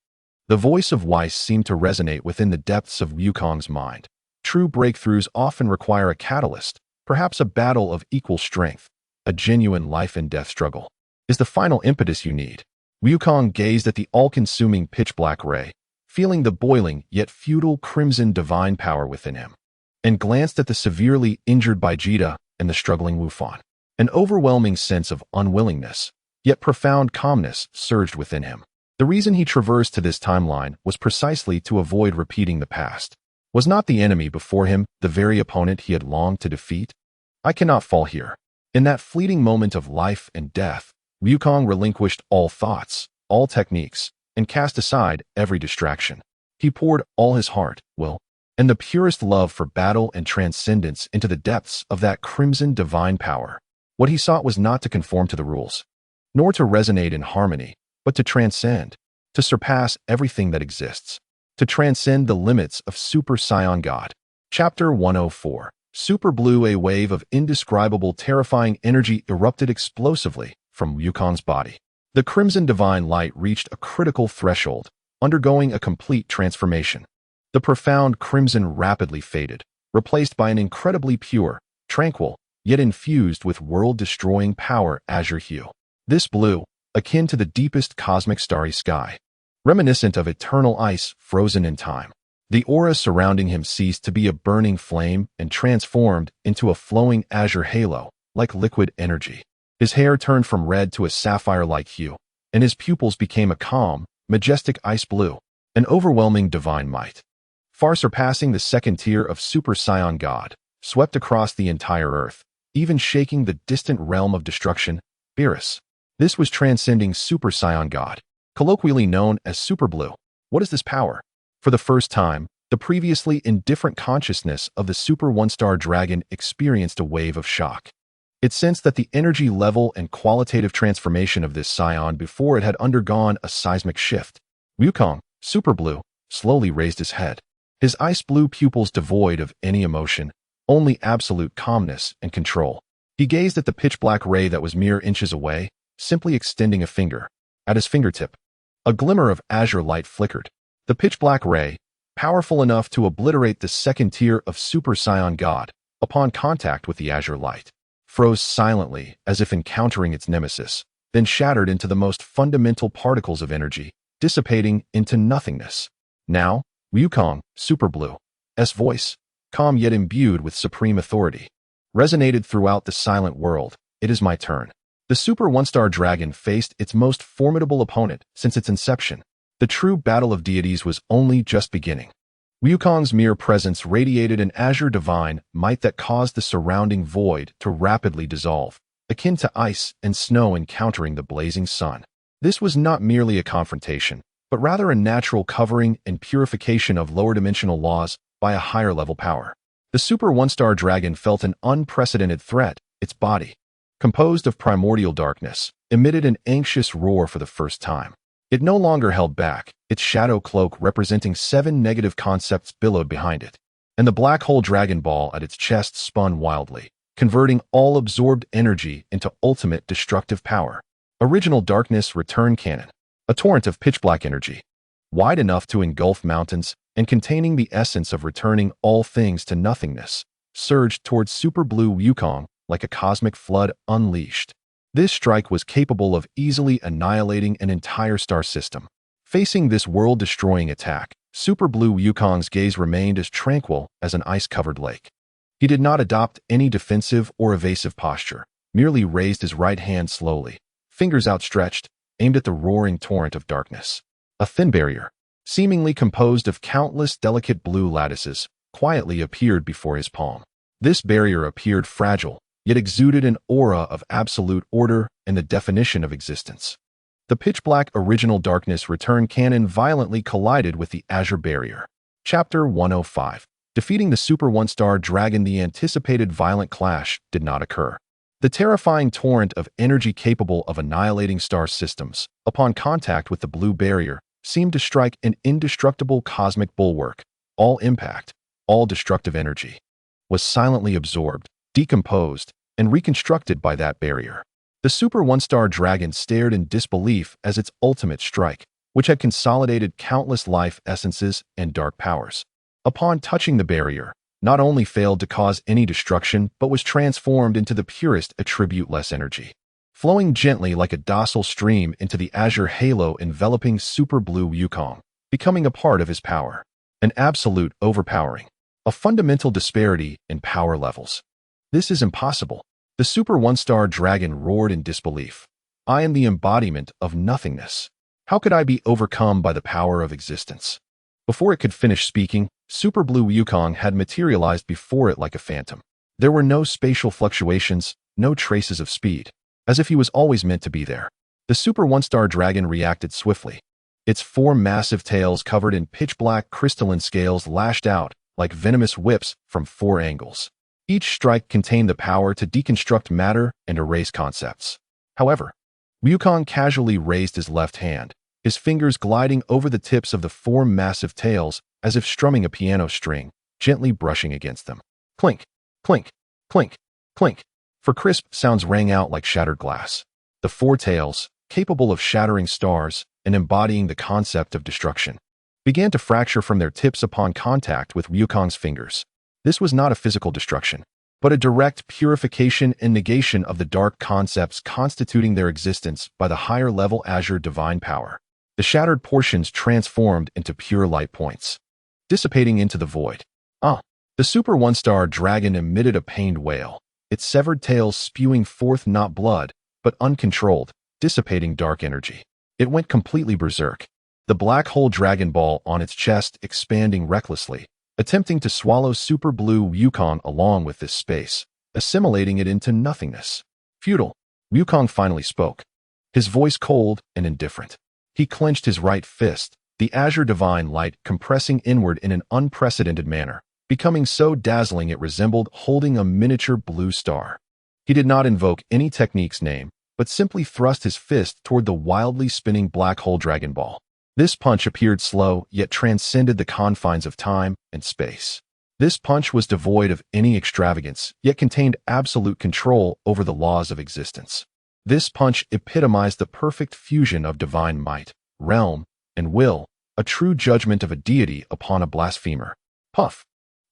The voice of Whis seemed to resonate within the depths of Wukong's mind. True breakthroughs often require a catalyst, perhaps a battle of equal strength, a genuine life-and-death struggle. Is the final impetus you need. Wukong gazed at the all-consuming pitch-black ray, feeling the boiling yet futile crimson divine power within him, and glanced at the severely injured Vegeta and the struggling Wufan. An overwhelming sense of unwillingness, yet profound calmness surged within him. The reason he traversed to this timeline was precisely to avoid repeating the past. Was not the enemy before him the very opponent he had longed to defeat? I cannot fall here. In that fleeting moment of life and death, Wukong relinquished all thoughts, all techniques, and cast aside every distraction. He poured all his heart, will, and the purest love for battle and transcendence into the depths of that crimson divine power. What he sought was not to conform to the rules, nor to resonate in harmony, but to transcend, to surpass everything that exists, to transcend the limits of Super Saiyan God. Chapter 104. Super Blue. A wave of indescribable terrifying energy erupted explosively from Wukong's body. The crimson divine light reached a critical threshold, undergoing a complete transformation. The profound crimson rapidly faded, replaced by an incredibly pure, tranquil, yet infused with world-destroying power azure hue. This blue, akin to the deepest cosmic starry sky, reminiscent of eternal ice frozen in time. The aura surrounding him ceased to be a burning flame and transformed into a flowing azure halo, like liquid energy. His hair turned from red to a sapphire-like hue, and his pupils became a calm, majestic ice blue, an overwhelming divine might, far surpassing the second tier of Super Saiyan God, swept across the entire earth, even shaking the distant realm of destruction, Beerus. This was transcending Super Saiyan God, colloquially known as Super Blue. What is this power? For the first time, the previously indifferent consciousness of the Super One-Star Dragon experienced a wave of shock. It sensed that the energy level and qualitative transformation of this Saiyan before it had undergone a seismic shift. Wukong, Super Blue, slowly raised his head, his ice-blue pupils devoid of any emotion, only absolute calmness and control. He gazed at the pitch-black ray that was mere inches away, simply extending a finger. At his fingertip, a glimmer of azure light flickered. The pitch-black ray, powerful enough to obliterate the second tier of Super Saiyan God, upon contact with the azure light, froze silently as if encountering its nemesis, then shattered into the most fundamental particles of energy, dissipating into nothingness. Now, Wukong, Super Blue's voice, calm yet imbued with supreme authority, resonated throughout the silent world. It is my turn. The Super One-Star Dragon faced its most formidable opponent since its inception. The true battle of deities was only just beginning. Wukong's mere presence radiated an azure divine might that caused the surrounding void to rapidly dissolve, akin to ice and snow encountering the blazing sun. This was not merely a confrontation, but rather a natural covering and purification of lower-dimensional laws by a higher-level power. The Super One-Star Dragon felt an unprecedented threat. Its body, composed of primordial darkness, emitted an anxious roar for the first time. It no longer held back, its shadow cloak representing 7 negative concepts billowed behind it, and the black hole dragon ball at its chest spun wildly, converting all absorbed energy into ultimate destructive power. Original Darkness Return Cannon, a torrent of pitch-black energy, wide enough to engulf mountains and containing the essence of returning all things to nothingness, surged towards Super Blue Wukong like a cosmic flood unleashed. This strike was capable of easily annihilating an entire star system. Facing this world-destroying attack, Super Blue Wukong's gaze remained as tranquil as an ice-covered lake. He did not adopt any defensive or evasive posture, merely raised his right hand slowly, fingers outstretched, aimed at the roaring torrent of darkness. A thin barrier, seemingly composed of countless delicate blue lattices, quietly appeared before his palm. This barrier appeared fragile, yet exuded an aura of absolute order and the definition of existence. The pitch-black Original Darkness Return Cannon violently collided with the azure barrier. Chapter 105. Defeating the Super One-Star Dragon. The anticipated violent clash did not occur. The terrifying torrent of energy capable of annihilating star systems, upon contact with the blue barrier, seemed to strike an indestructible cosmic bulwark. All impact, all destructive energy, was silently absorbed, decomposed, and reconstructed by that barrier. The Super One-Star Dragon stared in disbelief as its ultimate strike, which had consolidated countless life essences and dark powers, upon touching the barrier, not only failed to cause any destruction but was transformed into the purest attribute-less energy, flowing gently like a docile stream into the azure halo enveloping Super Blue Wukong, becoming a part of his power. An absolute overpowering, a fundamental disparity in power levels. This is impossible. The Super One-Star Dragon roared in disbelief. I am the embodiment of nothingness. How could I be overcome by the power of existence? Before it could finish speaking, Super Blue Wukong had materialized before it like a phantom. There were no spatial fluctuations, no traces of speed, as if he was always meant to be there. The Super One-Star Dragon reacted swiftly. Its four massive tails covered in pitch-black crystalline scales lashed out like venomous whips from four angles. Each strike contained the power to deconstruct matter and erase concepts. However, Wukong casually raised his left hand, his fingers gliding over the tips of the four massive tails as if strumming a piano string, gently brushing against them. Clink, clink, clink, clink. For crisp sounds rang out like shattered glass. The four tails, capable of shattering stars and embodying the concept of destruction, began to fracture from their tips upon contact with Wukong's fingers. This was not a physical destruction, but a direct purification and negation of the dark concepts constituting their existence by the higher-level azure divine power. The shattered portions transformed into pure light points, dissipating into the void. The Super One-Star Dragon emitted a pained wail, its severed tails spewing forth not blood, but uncontrolled, dissipating dark energy. It went completely berserk, the black hole Dragon Ball on its chest expanding recklessly, attempting to swallow Super Blue Wukong along with this space, assimilating it into nothingness. Futile. Wukong finally spoke, his voice cold and indifferent. He clenched his right fist, the azure divine light compressing inward in an unprecedented manner, becoming so dazzling it resembled holding a miniature blue star. He did not invoke any technique's name, but simply thrust his fist toward the wildly spinning black hole Dragon Ball. This punch appeared slow, yet transcended the confines of time and space. This punch was devoid of any extravagance, yet contained absolute control over the laws of existence. This punch epitomized the perfect fusion of divine might, realm, and will, a true judgment of a deity upon a blasphemer. Puff!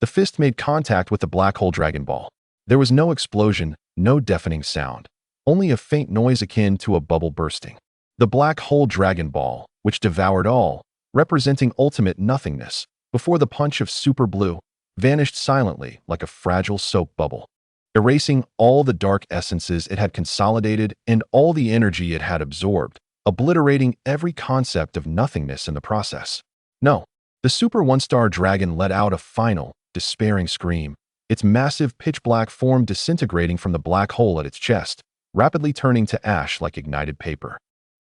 The fist made contact with the black hole Dragon Ball. There was no explosion, no deafening sound, only a faint noise akin to a bubble bursting. The black hole Dragon Ball, which devoured all, representing ultimate nothingness, before the punch of Super Blue, vanished silently like a fragile soap bubble, erasing all the dark essences it had consolidated and all the energy it had absorbed, obliterating every concept of nothingness in the process. No, the Super One-Star Dragon let out a final, despairing scream, its massive pitch-black form disintegrating from the black hole at its chest, rapidly turning to ash like ignited paper,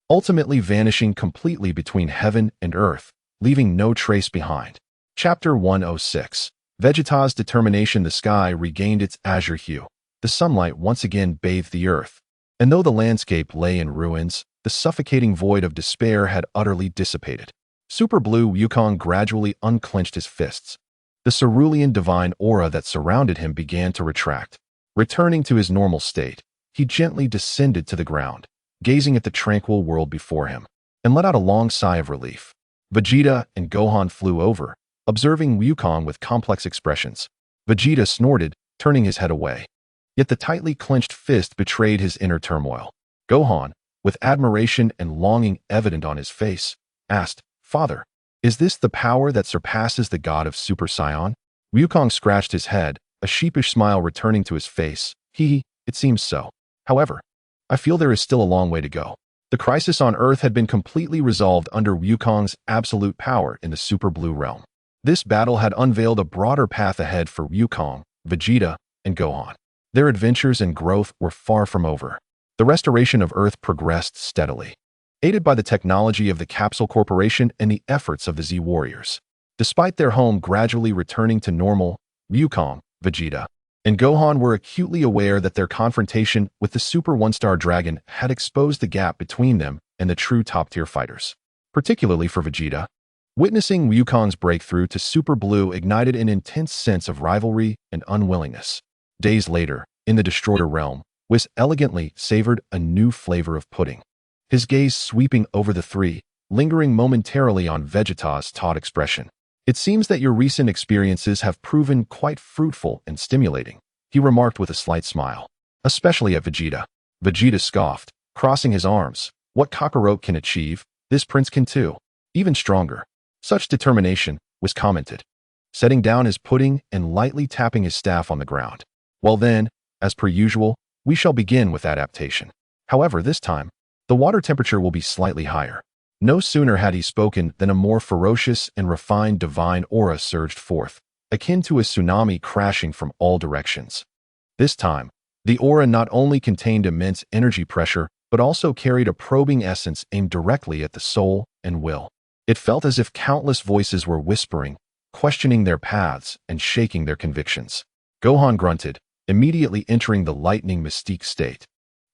ultimately vanishing completely between heaven and earth, leaving no trace behind. Chapter 106. Vegeta's determination. The sky regained its azure hue. The sunlight once again bathed the earth, and though the landscape lay in ruins, the suffocating void of despair had utterly dissipated. Super Blue Wukong gradually unclenched his fists. The cerulean divine aura that surrounded him began to retract. Returning to his normal state, he gently descended to the ground, gazing at the tranquil world before him, and let out a long sigh of relief. Vegeta and Gohan flew over, observing Wukong with complex expressions. Vegeta snorted, turning his head away. Yet the tightly clenched fist betrayed his inner turmoil. Gohan, with admiration and longing evident on his face, asked, "Father, is this the power that surpasses the god of Super Saiyan?" Wukong scratched his head, a sheepish smile returning to his face. It seems so. However, I feel there is still a long way to go. The crisis on Earth had been completely resolved under Wukong's absolute power in the Super Blue realm. This battle had unveiled a broader path ahead for Wukong, Vegeta, and Gohan. Their adventures and growth were far from over. The restoration of Earth progressed steadily, aided by the technology of the Capsule Corporation and the efforts of the Z-Warriors. Despite their home gradually returning to normal, Wukong, Vegeta, and Gohan were acutely aware that their confrontation with the Super One-Star Dragon had exposed the gap between them and the true top-tier fighters. Particularly for Vegeta, witnessing Wukong's breakthrough to Super Blue ignited an intense sense of rivalry and unwillingness. Days later, in the Destroyer realm, Whis elegantly savored a new flavor of pudding, his gaze sweeping over the three, lingering momentarily on Vegeta's taut expression. "It seems that your recent experiences have proven quite fruitful and stimulating," he remarked with a slight smile. "Especially at Vegeta." Vegeta scoffed, crossing his arms. "What Kakarot can achieve, this prince can too. Even stronger." "Such determination," was commented, setting down his pudding and lightly tapping his staff on the ground. "Well then, as per usual, we shall begin with adaptation. However, this time, the water temperature will be slightly higher." No sooner had he spoken than a more ferocious and refined divine aura surged forth, akin to a tsunami crashing from all directions. This time, the aura not only contained immense energy pressure, but also carried a probing essence aimed directly at the soul and will. It felt as if countless voices were whispering, questioning their paths and shaking their convictions. Gohan grunted, immediately entering the lightning mystique state,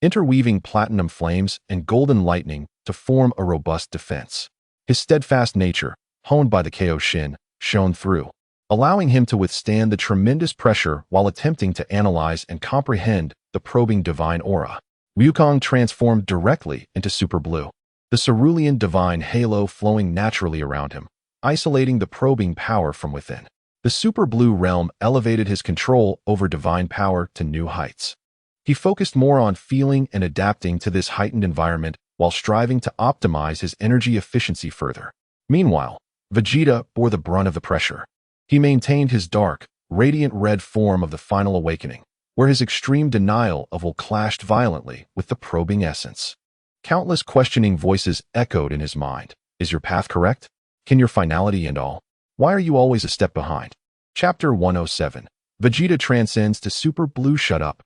interweaving platinum flames and golden lightning to form a robust defense. His steadfast nature, honed by the Kaioshin, shone through, allowing him to withstand the tremendous pressure while attempting to analyze and comprehend the probing divine aura. Wukong transformed directly into Super Blue, the cerulean divine halo flowing naturally around him, isolating the probing power from within. The Super Blue realm elevated his control over divine power to new heights. He focused more on feeling and adapting to this heightened environment while striving to optimize his energy efficiency further. Meanwhile, Vegeta bore the brunt of the pressure. He maintained his dark, radiant red form of the final awakening, where his extreme denial of will clashed violently with the probing essence. Countless questioning voices echoed in his mind. Is your path correct? Can your finality end all? Why are you always a step behind? Chapter 107. Vegeta transcends to Super Blue. Shut up.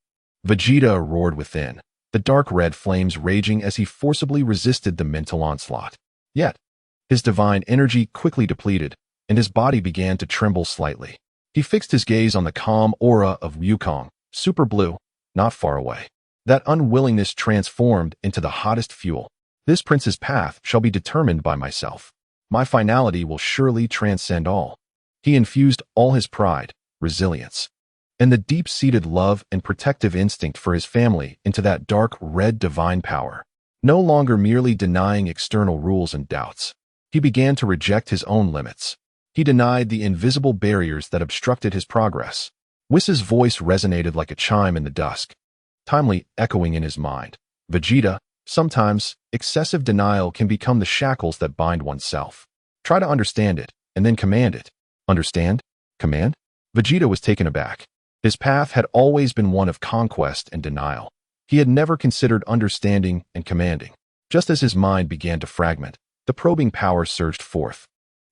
Vegeta roared within, the dark red flames raging as he forcibly resisted the mental onslaught. Yet, his divine energy quickly depleted, and his body began to tremble slightly. He fixed his gaze on the calm aura of Wukong, Super Blue, not far away. That unwillingness transformed into the hottest fuel. This prince's path shall be determined by myself. My finality will surely transcend all. He infused all his pride, resilience, and the deep-seated love and protective instinct for his family into that dark red divine power. No longer merely denying external rules and doubts, he began to reject his own limits. He denied the invisible barriers that obstructed his progress. Whis' voice resonated like a chime in the dusk, timely echoing in his mind. Vegeta, sometimes, excessive denial can become the shackles that bind oneself. Try to understand it, and then command it. Understand? Command? Vegeta was taken aback. His path had always been one of conquest and denial. He had never considered understanding and commanding. Just as his mind began to fragment, the probing power surged forth,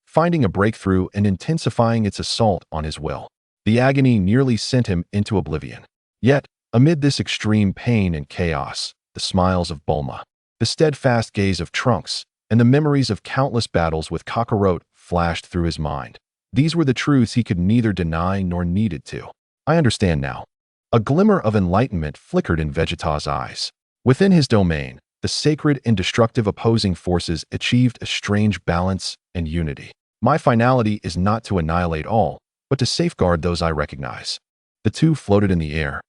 finding a breakthrough and intensifying its assault on his will. The agony nearly sent him into oblivion. Yet, amid this extreme pain and chaos, the smiles of Bulma, the steadfast gaze of Trunks, and the memories of countless battles with Kakarot flashed through his mind. These were the truths he could neither deny nor needed to. I understand now. A glimmer of enlightenment flickered in Vegeta's eyes. Within his domain, the sacred and destructive opposing forces achieved a strange balance and unity. My finality is not to annihilate all, but to safeguard those I recognize. The two floated in the air.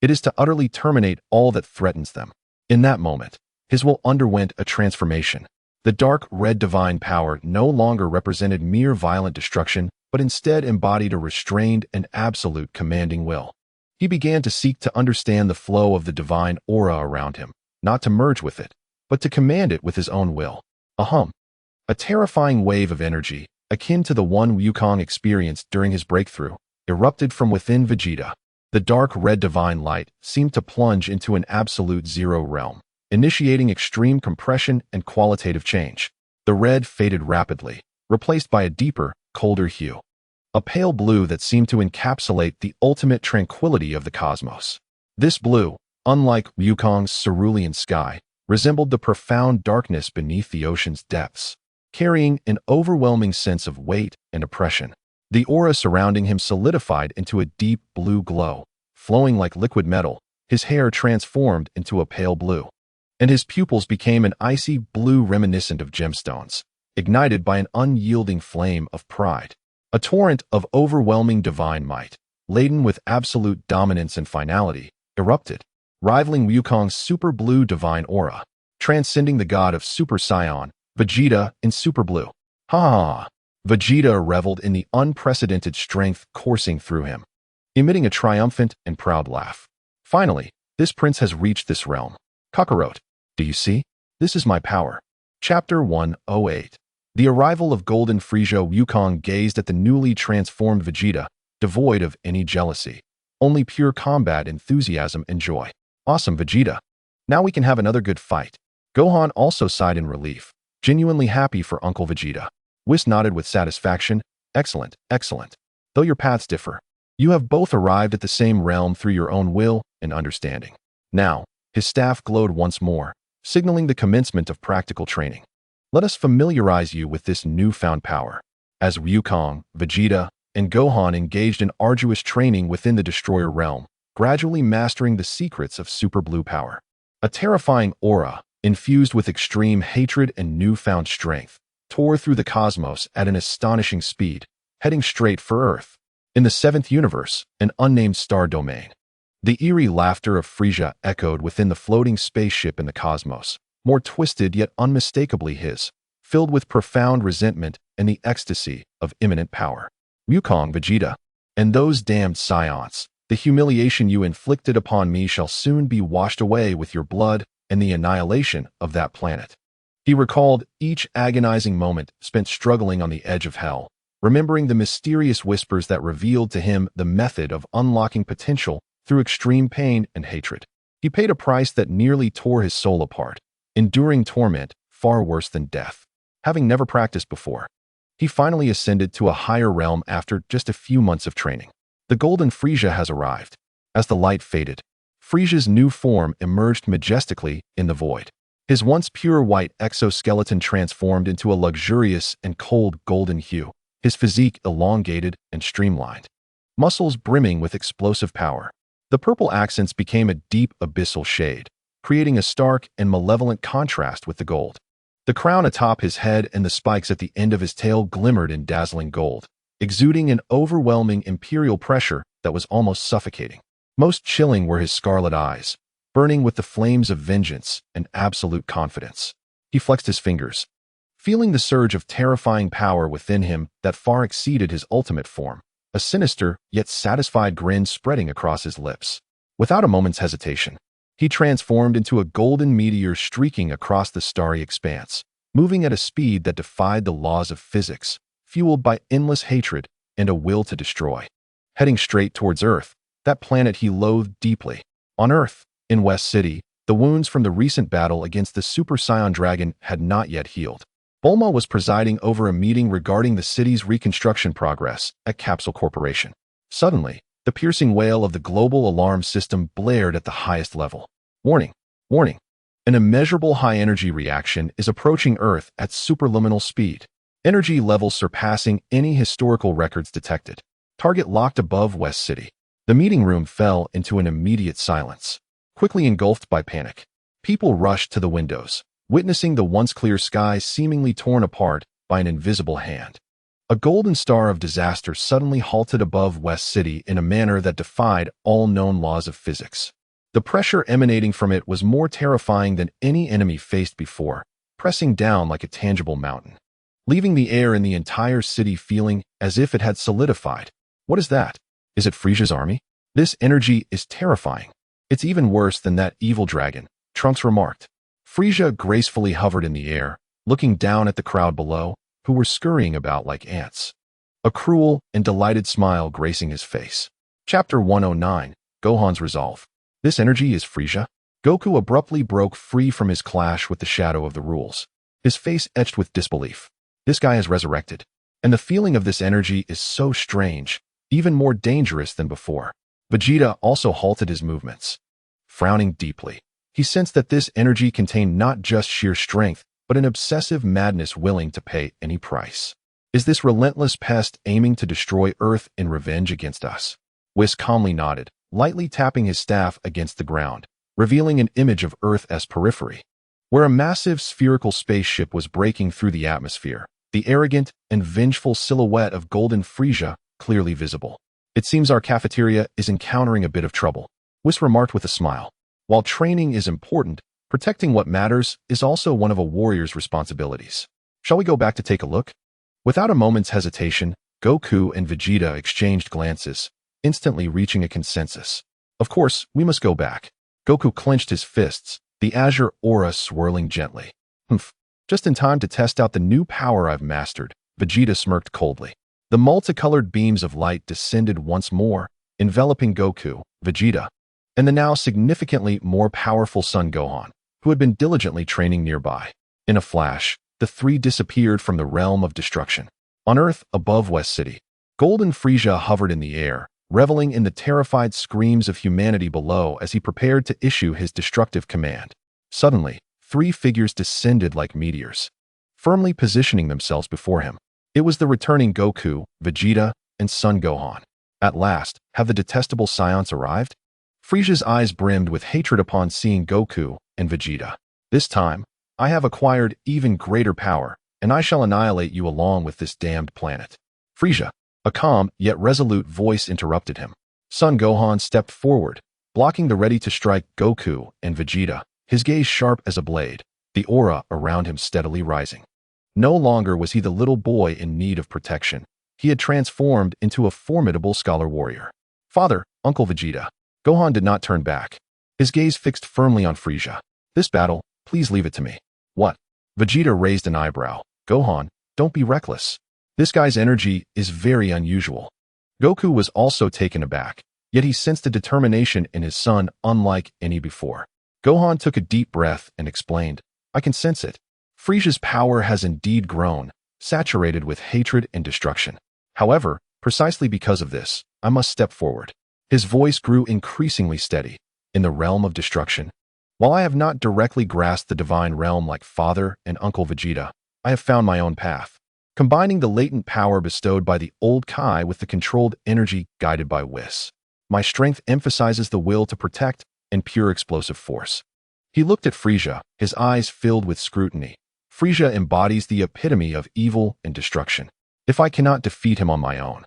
It is to utterly terminate all that threatens them. In that moment, his will underwent a transformation. The dark red divine power no longer represented mere violent destruction, but instead embodied a restrained and absolute commanding will. He began to seek to understand the flow of the divine aura around him, not to merge with it, but to command it with his own will. A terrifying wave of energy, akin to the one Wukong experienced during his breakthrough, erupted from within Vegeta. The dark red divine light seemed to plunge into an absolute zero realm, initiating extreme compression and qualitative change. The red faded rapidly, replaced by a deeper, colder hue. A pale blue that seemed to encapsulate the ultimate tranquility of the cosmos. This blue, unlike Wukong's cerulean sky, resembled the profound darkness beneath the ocean's depths, carrying an overwhelming sense of weight and oppression. The aura surrounding him solidified into a deep blue glow, flowing like liquid metal. His hair transformed into a pale blue, and his pupils became an icy blue reminiscent of gemstones, ignited by an unyielding flame of pride. A torrent of overwhelming divine might, laden with absolute dominance and finality, erupted, rivaling Wukong's super blue divine aura, transcending the god of Super Saiyan, Vegeta in Super Blue. Ha ha ha! Vegeta reveled in the unprecedented strength coursing through him, emitting a triumphant and proud laugh. Finally, this prince has reached this realm. Kakarot, do you see? This is my power. Chapter 108. The arrival of Golden Frieza. Wukong gazed at the newly transformed Vegeta, devoid of any jealousy, only pure combat enthusiasm and joy. Awesome, Vegeta. Now we can have another good fight. Gohan also sighed in relief. genuinely happy for Uncle Vegeta. Whis nodded with satisfaction. Excellent, excellent. Though your paths differ, you have both arrived at the same realm through your own will and understanding. Now, his staff glowed once more, signaling the commencement of practical training. Let us familiarize you with this newfound power. As Wukong, Vegeta, and Gohan engaged in arduous training within the Destroyer realm, gradually mastering the secrets of Super Blue power. A terrifying aura, infused with extreme hatred and newfound strength, tore through the cosmos at an astonishing speed, heading straight for Earth. In the seventh universe, an unnamed star domain. The eerie laughter of Frieza echoed within the floating spaceship in the cosmos, more twisted yet unmistakably his, filled with profound resentment and the ecstasy of imminent power. Wukong, Vegeta, and those damned Saiyans, the humiliation you inflicted upon me shall soon be washed away with your blood and the annihilation of that planet. He recalled each agonizing moment spent struggling on the edge of hell, remembering the mysterious whispers that revealed to him the method of unlocking potential through extreme pain and hatred. He paid a price that nearly tore his soul apart, enduring torment far worse than death. Having never practiced before, he finally ascended to a higher realm after just a few months of training. The golden Frieza has arrived. As the light faded, Frieza's new form emerged majestically in the void. His once pure white exoskeleton transformed into a luxurious and cold golden hue, his physique elongated and streamlined, muscles brimming with explosive power. The purple accents became a deep abyssal shade, creating a stark and malevolent contrast with the gold. The crown atop his head and the spikes at the end of his tail glimmered in dazzling gold, exuding an overwhelming imperial pressure that was almost suffocating. Most chilling were his scarlet eyes, burning with the flames of vengeance and absolute confidence. He flexed his fingers, feeling the surge of terrifying power within him that far exceeded his ultimate form, a sinister yet satisfied grin spreading across his lips. Without a moment's hesitation, he transformed into a golden meteor streaking across the starry expanse, moving at a speed that defied the laws of physics, fueled by endless hatred and a will to destroy. Heading straight towards Earth, that planet he loathed deeply. On Earth, in West City, the wounds from the recent battle against the Super Saiyan dragon had not yet healed. Bulma was presiding over a meeting regarding the city's reconstruction progress at Capsule Corporation. Suddenly, the piercing wail of the global alarm system blared at the highest level. Warning! Warning! An immeasurable high-energy reaction is approaching Earth at superluminal speed. Energy levels surpassing any historical records detected. Target locked above West City. The meeting room fell into an immediate silence, quickly engulfed by panic. People rushed to the windows, witnessing the once clear sky seemingly torn apart by an invisible hand. A golden star of disaster suddenly halted above West City in a manner that defied all known laws of physics. The pressure emanating from it was more terrifying than any enemy faced before, pressing down like a tangible mountain, leaving the air in the entire city feeling as if it had solidified. What is that? Is it Frieza's army? This energy is terrifying. It's even worse than that evil dragon, Trunks remarked. Frieza gracefully hovered in the air, looking down at the crowd below, who were scurrying about like ants. A cruel and delighted smile gracing his face. Chapter 109, Gohan's Resolve. This energy is Frieza? Goku abruptly broke free from his clash with the shadow of the rules, his face etched with disbelief. This guy is resurrected, and the feeling of this energy is so strange, even more dangerous than before. Vegeta also halted his movements. Frowning deeply, he sensed that this energy contained not just sheer strength, but an obsessive madness willing to pay any price. Is this relentless pest aiming to destroy Earth in revenge against us? Whis calmly nodded, lightly tapping his staff against the ground, revealing an image of Earth's periphery, where a massive spherical spaceship was breaking through the atmosphere, the arrogant and vengeful silhouette of Golden Frieza clearly visible. It seems our cafeteria is encountering a bit of trouble, Whis remarked with a smile. While training is important, protecting what matters is also one of a warrior's responsibilities. Shall we go back to take a look? Without a moment's hesitation, Goku and Vegeta exchanged glances, instantly reaching a consensus. Of course, we must go back. Goku clenched his fists, the azure aura swirling gently. Humph. Just in time to test out the new power I've mastered, Vegeta smirked coldly. The multicolored beams of light descended once more, enveloping Goku, Vegeta, and the now significantly more powerful son Gohan, who had been diligently training nearby. In a flash, the three disappeared from the realm of destruction. On Earth, above West City, Golden Frieza hovered in the air, reveling in the terrified screams of humanity below as he prepared to issue his destructive command. Suddenly, three figures descended like meteors, firmly positioning themselves before him. It was the returning Goku, Vegeta, and Son Gohan. At last, have the detestable Saiyans arrived? Frieza's eyes brimmed with hatred upon seeing Goku and Vegeta. This time, I have acquired even greater power, and I shall annihilate you along with this damned planet. Frieza, a calm yet resolute voice interrupted him. Son Gohan stepped forward, blocking the ready-to-strike Goku and Vegeta, his gaze sharp as a blade, the aura around him steadily rising. No longer was he the little boy in need of protection. He had transformed into a formidable scholar warrior. Father, Uncle Vegeta. Gohan did not turn back, his gaze fixed firmly on Frieza. This battle, please leave it to me. What? Vegeta raised an eyebrow. Gohan, don't be reckless. This guy's energy is very unusual. Goku was also taken aback, yet he sensed a determination in his son unlike any before. Gohan took a deep breath and explained, I can sense it. Frieza's power has indeed grown, saturated with hatred and destruction. However, precisely because of this, I must step forward. His voice grew increasingly steady. In the realm of destruction, while I have not directly grasped the divine realm like Father and Uncle Vegeta, I have found my own path, combining the latent power bestowed by the old Kai with the controlled energy guided by Whis. My strength emphasizes the will to protect and pure explosive force. He looked at Frieza, his eyes filled with scrutiny. Frieza embodies the epitome of evil and destruction. If I cannot defeat him on my own,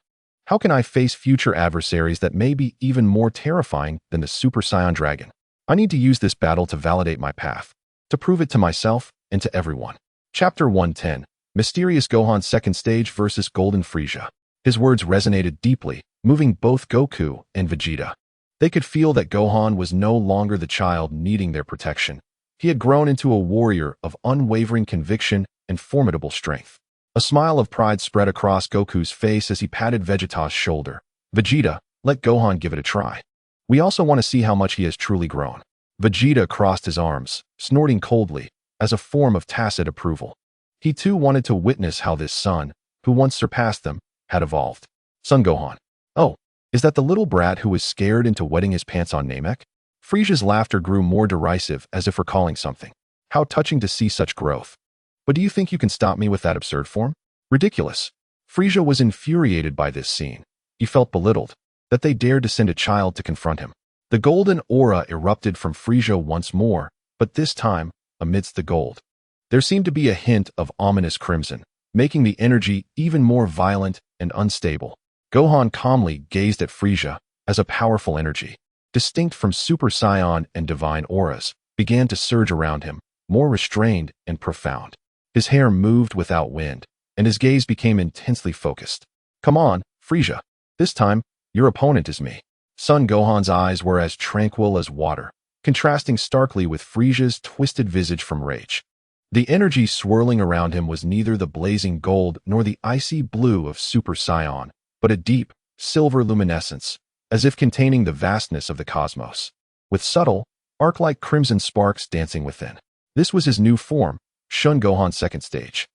how can I face future adversaries that may be even more terrifying than the Super Saiyan dragon? I need to use this battle to validate my path, to prove it to myself and to everyone. Chapter 110, Mysterious Gohan Second Stage vs. Golden Frieza. His words resonated deeply, moving both Goku and Vegeta. They could feel that Gohan was no longer the child needing their protection. He had grown into a warrior of unwavering conviction and formidable strength. A smile of pride spread across Goku's face as he patted Vegeta's shoulder. Vegeta, let Gohan give it a try. We also want to see how much he has truly grown. Vegeta crossed his arms, snorting coldly, as a form of tacit approval. He too wanted to witness how this son, who once surpassed them, had evolved. Son Gohan. Oh, is that the little brat who was scared into wetting his pants on Namek? Frieza's laughter grew more derisive as if recalling something. How touching to see such growth. But do you think you can stop me with that absurd form? Ridiculous. Frieza was infuriated by this scene. He felt belittled, that they dared to send a child to confront him. The golden aura erupted from Frieza once more, but this time, amidst the gold. There seemed to be a hint of ominous crimson, making the energy even more violent and unstable. Gohan calmly gazed at Frieza as a powerful energy, distinct from Super Saiyan and divine auras, began to surge around him, more restrained and profound. His hair moved without wind, and his gaze became intensely focused. Come on, Frieza. This time, your opponent is me. Son Gohan's eyes were as tranquil as water, contrasting starkly with Frieza's twisted visage from rage. The energy swirling around him was neither the blazing gold nor the icy blue of Super Saiyan, but a deep, silver luminescence, as if containing the vastness of the cosmos, with subtle, arc-like crimson sparks dancing within. This was his new form, Son Gohan's second stage,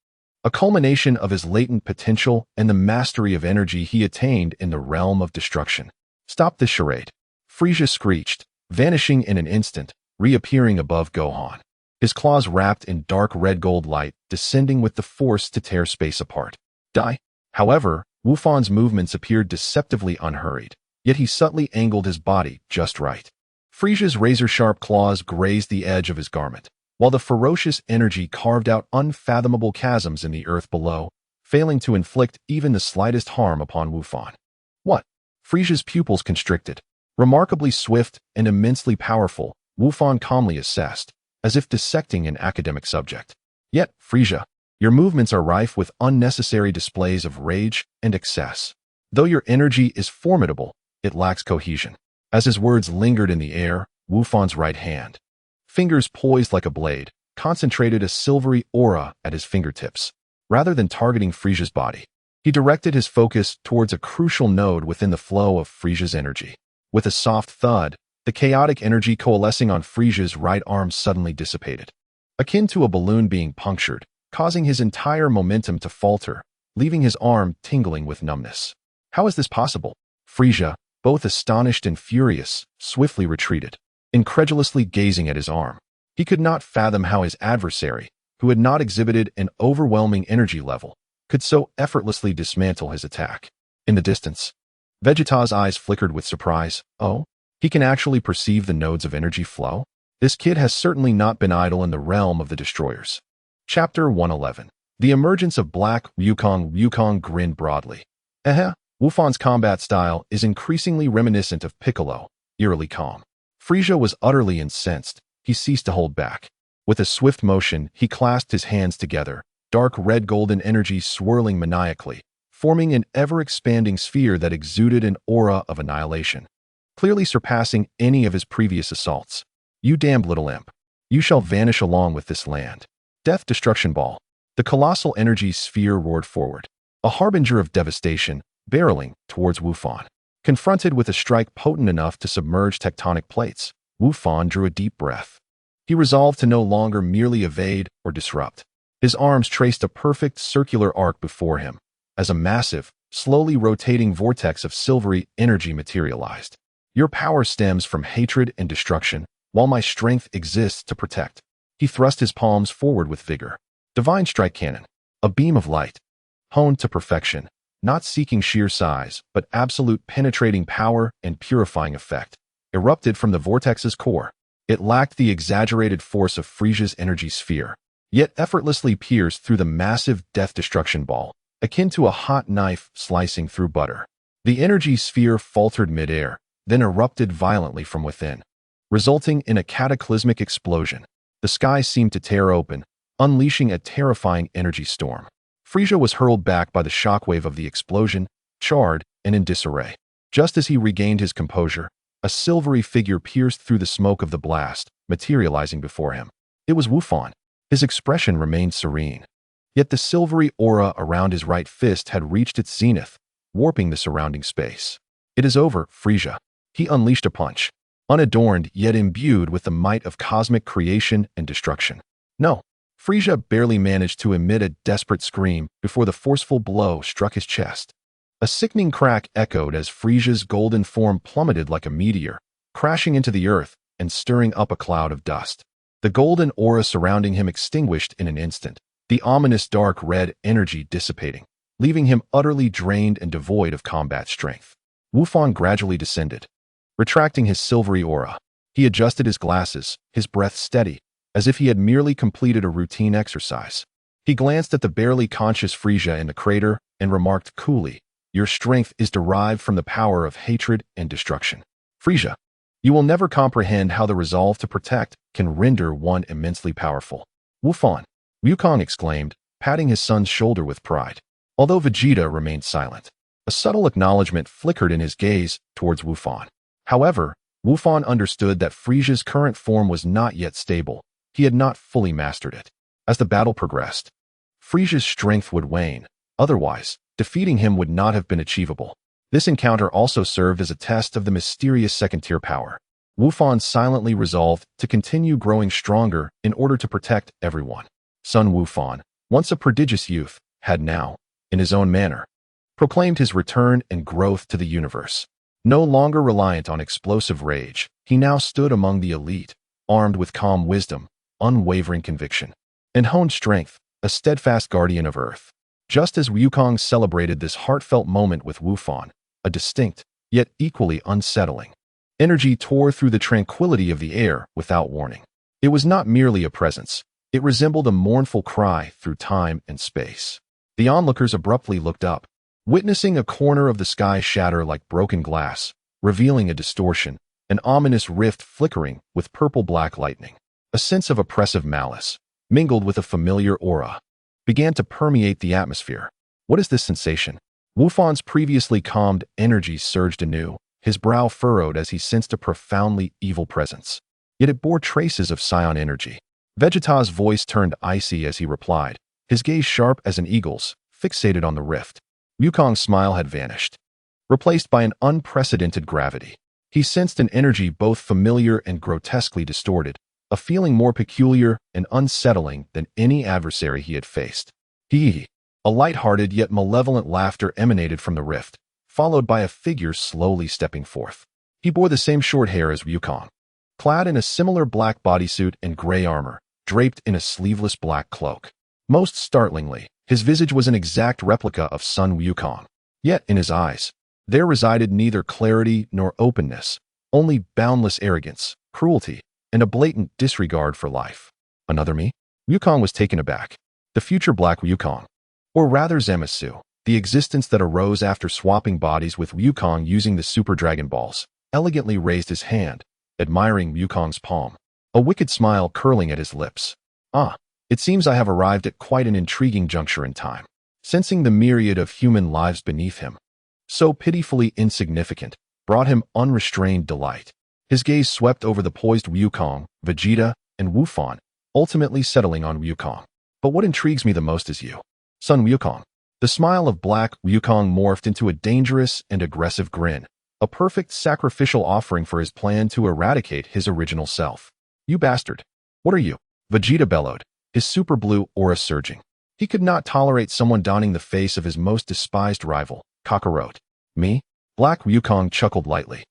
a culmination of his latent potential and the mastery of energy he attained in the realm of destruction. Stop this charade. Frieza screeched, vanishing in an instant, reappearing above Gohan. His claws wrapped in dark red gold light, descending with the force to tear space apart. Die. However, Wufan's movements appeared deceptively unhurried, yet he subtly angled his body just right. Frieza's razor-sharp claws grazed the edge of his garment, while the ferocious energy carved out unfathomable chasms in the earth below, failing to inflict even the slightest harm upon Wufan. What? Frieza's pupils constricted. Remarkably swift and immensely powerful, Wufan calmly assessed, as if dissecting an academic subject. Yet, Frieza, your movements are rife with unnecessary displays of rage and excess. Though your energy is formidable, it lacks cohesion. As his words lingered in the air, Wufan's right hand, fingers poised like a blade, concentrated a silvery aura at his fingertips. Rather than targeting Frieza's body, he directed his focus towards a crucial node within the flow of Frieza's energy. With a soft thud, the chaotic energy coalescing on Frieza's right arm suddenly dissipated. Akin to a balloon being punctured, causing his entire momentum to falter, leaving his arm tingling with numbness. How is this possible? Frieza, both astonished and furious, swiftly retreated, incredulously gazing at his arm. He could not fathom how his adversary, who had not exhibited an overwhelming energy level, could so effortlessly dismantle his attack. In the distance, Vegeta's eyes flickered with surprise. Oh, he can actually perceive the nodes of energy flow? This kid has certainly not been idle in the realm of the destroyers. Chapter 111. The emergence of Black Wukong. Wukong grinned broadly. Wufan's combat style is increasingly reminiscent of Piccolo, eerily calm. Frieza was utterly incensed. He ceased to hold back. With a swift motion, he clasped his hands together, dark red-golden energy swirling maniacally, forming an ever-expanding sphere that exuded an aura of annihilation, clearly surpassing any of his previous assaults. You damned little imp. You shall vanish along with this land. Death Destruction Ball. The colossal energy sphere roared forward, a harbinger of devastation, barreling towards Wufan. Confronted with a strike potent enough to submerge tectonic plates, Wufan drew a deep breath. He resolved to no longer merely evade or disrupt. His arms traced a perfect circular arc before him, as a massive, slowly rotating vortex of silvery energy materialized. Your power stems from hatred and destruction, while my strength exists to protect. He thrust his palms forward with vigor. Divine Strike Cannon, a beam of light, honed to perfection, not seeking sheer size, but absolute penetrating power and purifying effect, erupted from the vortex's core. It lacked the exaggerated force of Frieza's energy sphere, yet effortlessly pierced through the massive Death Destruction Ball, akin to a hot knife slicing through butter. The energy sphere faltered midair, then erupted violently from within, resulting in a cataclysmic explosion. The sky seemed to tear open, unleashing a terrifying energy storm. Frieza was hurled back by the shockwave of the explosion, charred and in disarray. Just as he regained his composure, a silvery figure pierced through the smoke of the blast, materializing before him. It was Wufan. His expression remained serene. Yet the silvery aura around his right fist had reached its zenith, warping the surrounding space. It is over, Frieza. He unleashed a punch, unadorned yet imbued with the might of cosmic creation and destruction. No. Frieza barely managed to emit a desperate scream before the forceful blow struck his chest. A sickening crack echoed as Frieza's golden form plummeted like a meteor, crashing into the earth and stirring up a cloud of dust. The golden aura surrounding him extinguished in an instant, the ominous dark red energy dissipating, leaving him utterly drained and devoid of combat strength. Wufan gradually descended, retracting his silvery aura. He adjusted his glasses, his breath steady, as if he had merely completed a routine exercise. He glanced at the barely conscious Frieza in the crater and remarked coolly, "Your strength is derived from the power of hatred and destruction. Frieza, you will never comprehend how the resolve to protect can render one immensely powerful." Wufan, Wukong exclaimed, patting his son's shoulder with pride. Although Vegeta remained silent, a subtle acknowledgement flickered in his gaze towards Wufan. However, Wufan understood that Frieza's current form was not yet stable. He had not fully mastered it. As the battle progressed, Frieza's strength would wane. Otherwise, defeating him would not have been achievable. This encounter also served as a test of the mysterious second-tier power. Wufan silently resolved to continue growing stronger in order to protect everyone. Son Wufan, once a prodigious youth, had now, in his own manner, proclaimed his return and growth to the universe. No longer reliant on explosive rage, he now stood among the elite, armed with calm wisdom, unwavering conviction, and honed strength, a steadfast guardian of Earth. Just as Wukong celebrated this heartfelt moment with Wufan, a distinct, yet equally unsettling energy tore through the tranquility of the air without warning. It was not merely a presence. It resembled a mournful cry through time and space. The onlookers abruptly looked up, witnessing a corner of the sky shatter like broken glass, revealing a distortion, an ominous rift flickering with purple-black lightning. A sense of oppressive malice, mingled with a familiar aura, began to permeate the atmosphere. What is this sensation? Wufan's previously calmed energy surged anew, his brow furrowed as he sensed a profoundly evil presence. Yet it bore traces of Saiyan energy. Vegeta's voice turned icy as he replied, his gaze sharp as an eagle's, fixated on the rift. Wukong's smile had vanished, replaced by an unprecedented gravity. He sensed an energy both familiar and grotesquely distorted, a feeling more peculiar and unsettling than any adversary he had faced. Hee. A light-hearted yet malevolent laughter emanated from the rift, followed by a figure slowly stepping forth. He bore the same short hair as Wukong, clad in a similar black bodysuit and gray armor, draped in a sleeveless black cloak. Most startlingly, his visage was an exact replica of Sun Wukong. Yet in his eyes, there resided neither clarity nor openness, only boundless arrogance, cruelty, and a blatant disregard for life. Another me? Wukong was taken aback. The future Black Wukong, or rather Zamasu, the existence that arose after swapping bodies with Wukong using the Super Dragon Balls, elegantly raised his hand, admiring Wukong's palm, a wicked smile curling at his lips. Ah, it seems I have arrived at quite an intriguing juncture in time. Sensing the myriad of human lives beneath him, so pitifully insignificant, brought him unrestrained delight. His gaze swept over the poised Wukong, Vegeta, and Wufan, ultimately settling on Wukong. But what intrigues me the most is you, Sun Wukong. The smile of Black Wukong morphed into a dangerous and aggressive grin, a perfect sacrificial offering for his plan to eradicate his original self. You bastard. What are you? Vegeta bellowed, his super blue aura surging. He could not tolerate someone donning the face of his most despised rival, Kakarot. Me? Black Wukong chuckled lightly,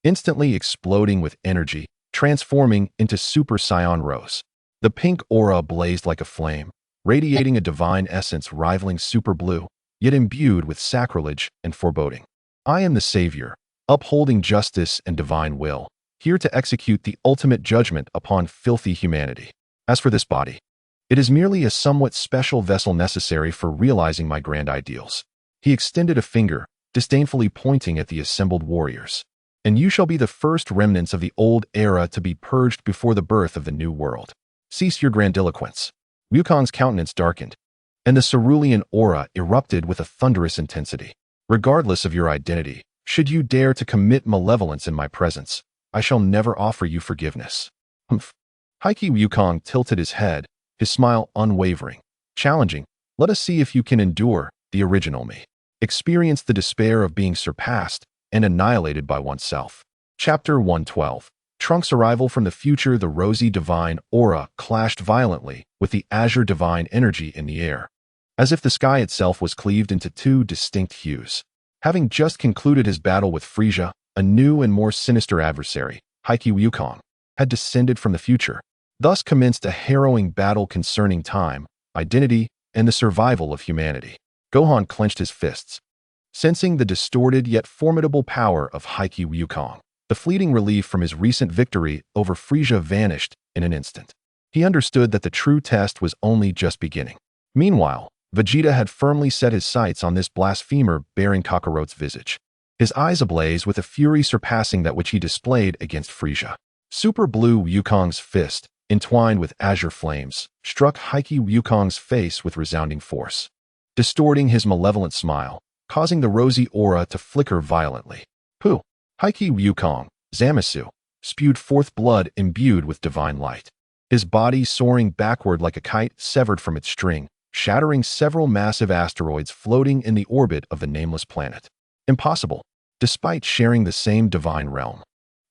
instantly exploding with energy, transforming into Super Saiyan Rose. The pink aura blazed like a flame, radiating a divine essence rivaling Super Blue, yet imbued with sacrilege and foreboding. I am the savior, upholding justice and divine will, here to execute the ultimate judgment upon filthy humanity. As for this body, it is merely a somewhat special vessel necessary for realizing my grand ideals. He extended a finger, disdainfully pointing at the assembled warriors. And you shall be the first remnants of the old era to be purged before the birth of the new world. Cease your grandiloquence. Wukong's countenance darkened, and the cerulean aura erupted with a thunderous intensity. Regardless of your identity, should you dare to commit malevolence in my presence, I shall never offer you forgiveness. Humph. Heike Wukong tilted his head, his smile unwavering, challenging. Let us see if you can endure the original me. Experience the despair of being surpassed and annihilated by oneself. Chapter 112. Trunks' arrival from the future. The rosy divine aura clashed violently with the azure divine energy in the air, as if the sky itself was cleaved into two distinct hues. Having just concluded his battle with Frieza, a new and more sinister adversary, Heike Wukong, had descended from the future. Thus commenced a harrowing battle concerning time, identity, and the survival of humanity. Gohan clenched his fists, sensing the distorted yet formidable power of Heike Wukong. The fleeting relief from his recent victory over Frieza vanished in an instant. He understood that the true test was only just beginning. Meanwhile, Vegeta had firmly set his sights on this blasphemer bearing Kakarot's visage, his eyes ablaze with a fury surpassing that which he displayed against Frieza. Super Blue Wukong's fist, entwined with azure flames, struck Heike Wukong's face with resounding force, distorting his malevolent smile, causing the rosy aura to flicker violently. Pooh! Heike Wukong, Zamasu, spewed forth blood imbued with divine light, his body soaring backward like a kite severed from its string, shattering several massive asteroids floating in the orbit of the nameless planet. Impossible, despite sharing the same divine realm.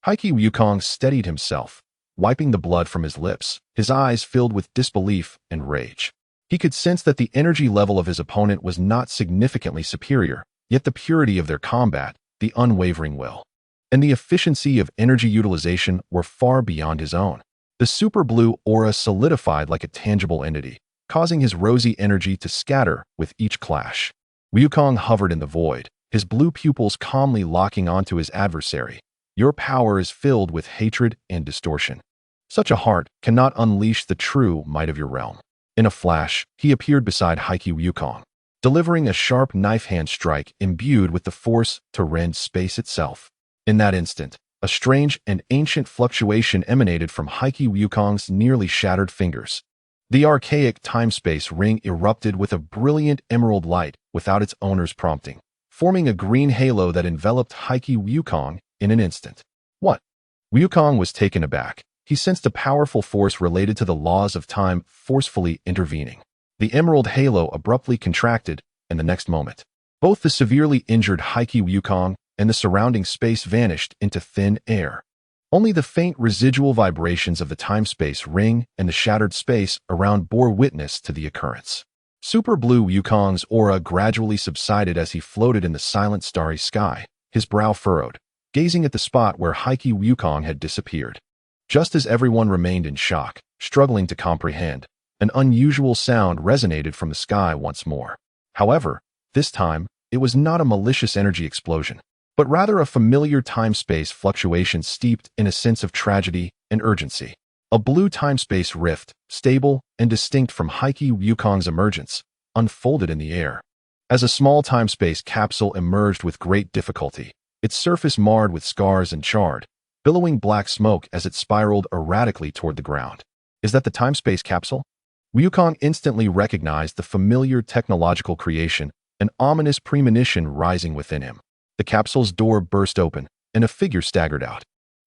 Heike Wukong steadied himself, wiping the blood from his lips, his eyes filled with disbelief and rage. He could sense that the energy level of his opponent was not significantly superior, yet the purity of their combat, the unwavering will, and the efficiency of energy utilization were far beyond his own. The super blue aura solidified like a tangible entity, causing his rosy energy to scatter with each clash. Wukong hovered in the void, his blue pupils calmly locking onto his adversary. Your power is filled with hatred and distortion. Such a heart cannot unleash the true might of your realm. In a flash, he appeared beside Heike Wukong, delivering a sharp knife-hand strike imbued with the force to rend space itself. In that instant, a strange and ancient fluctuation emanated from Heike Wukong's nearly shattered fingers. The archaic time-space ring erupted with a brilliant emerald light without its owner's prompting, forming a green halo that enveloped Heike Wukong in an instant. What? Wukong was taken aback. He sensed a powerful force related to the laws of time forcefully intervening. The emerald halo abruptly contracted, and the next moment, both the severely injured Heike Wukong and the surrounding space vanished into thin air. Only the faint residual vibrations of the time-space ring and the shattered space around bore witness to the occurrence. Super Blue Wukong's aura gradually subsided as he floated in the silent starry sky, his brow furrowed, gazing at the spot where Heike Wukong had disappeared. Just as everyone remained in shock, struggling to comprehend, an unusual sound resonated from the sky once more. However, this time, it was not a malicious energy explosion, but rather a familiar time-space fluctuation steeped in a sense of tragedy and urgency. A blue time-space rift, stable and distinct from Heike Wukong's emergence, unfolded in the air. As a small time-space capsule emerged with great difficulty, its surface marred with scars and charred, billowing black smoke as it spiraled erratically toward the ground. Is that the time-space capsule? Wukong instantly recognized the familiar technological creation, an ominous premonition rising within him. The capsule's door burst open, and a figure staggered out.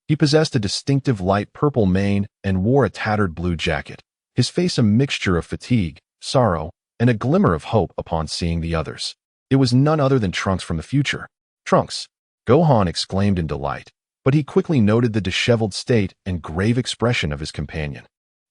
He possessed a distinctive light purple mane and wore a tattered blue jacket, his face a mixture of fatigue, sorrow, and a glimmer of hope upon seeing the others. It was none other than Trunks from the future. Trunks! Gohan exclaimed in delight, but he quickly noted the disheveled state and grave expression of his companion.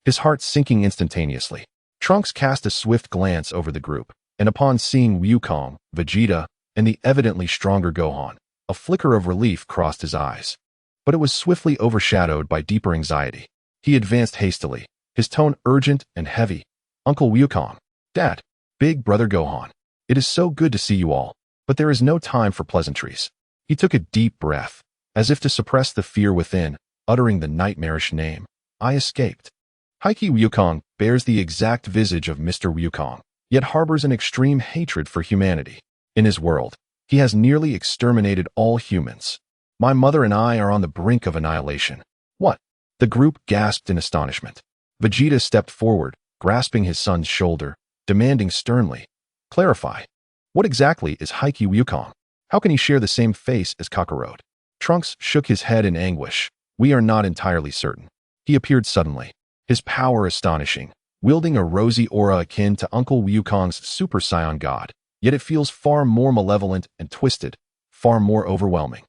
His heart sinking instantaneously, Trunks cast a swift glance over the group, and upon seeing Wukong, Vegeta, and the evidently stronger Gohan, a flicker of relief crossed his eyes. But it was swiftly overshadowed by deeper anxiety. He advanced hastily, his tone urgent and heavy. "Uncle Wukong, Dad, Big Brother Gohan, it is so good to see you all, but there is no time for pleasantries." He took a deep breath, as if to suppress the fear within, uttering the nightmarish name. "I escaped." Heike Wukong bears the exact visage of Mr. Wukong, yet harbors an extreme hatred for humanity. In his world, he has nearly exterminated all humans. "My mother and I are on the brink of annihilation." "What?" The group gasped in astonishment. Vegeta stepped forward, grasping his son's shoulder, demanding sternly, "Clarify. What exactly is Heike Wukong? How can he share the same face as Kakarot?" Trunks shook his head in anguish. "We are not entirely certain." He appeared suddenly, his power astonishing, wielding a rosy aura akin to Uncle Wukong's Super Saiyan god, yet it feels far more malevolent and twisted, far more overwhelming.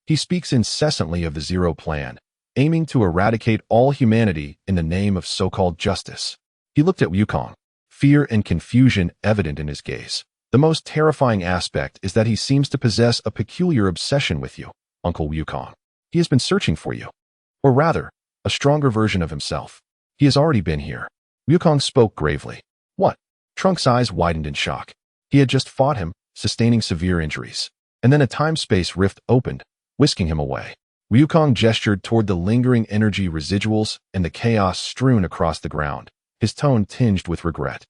He speaks incessantly of the Zero Plan, aiming to eradicate all humanity in the name of so-called justice. He looked at Wukong, fear and confusion evident in his gaze. "The most terrifying aspect is that he seems to possess a peculiar obsession with you, Uncle Wukong. He has been searching for you. Or rather, a stronger version of himself. He has already been here." Wukong spoke gravely. "What?" Trunks' eyes widened in shock. He had just fought him, sustaining severe injuries. And then a time-space rift opened, whisking him away. Wukong gestured toward the lingering energy residuals and the chaos strewn across the ground, his tone tinged with regret.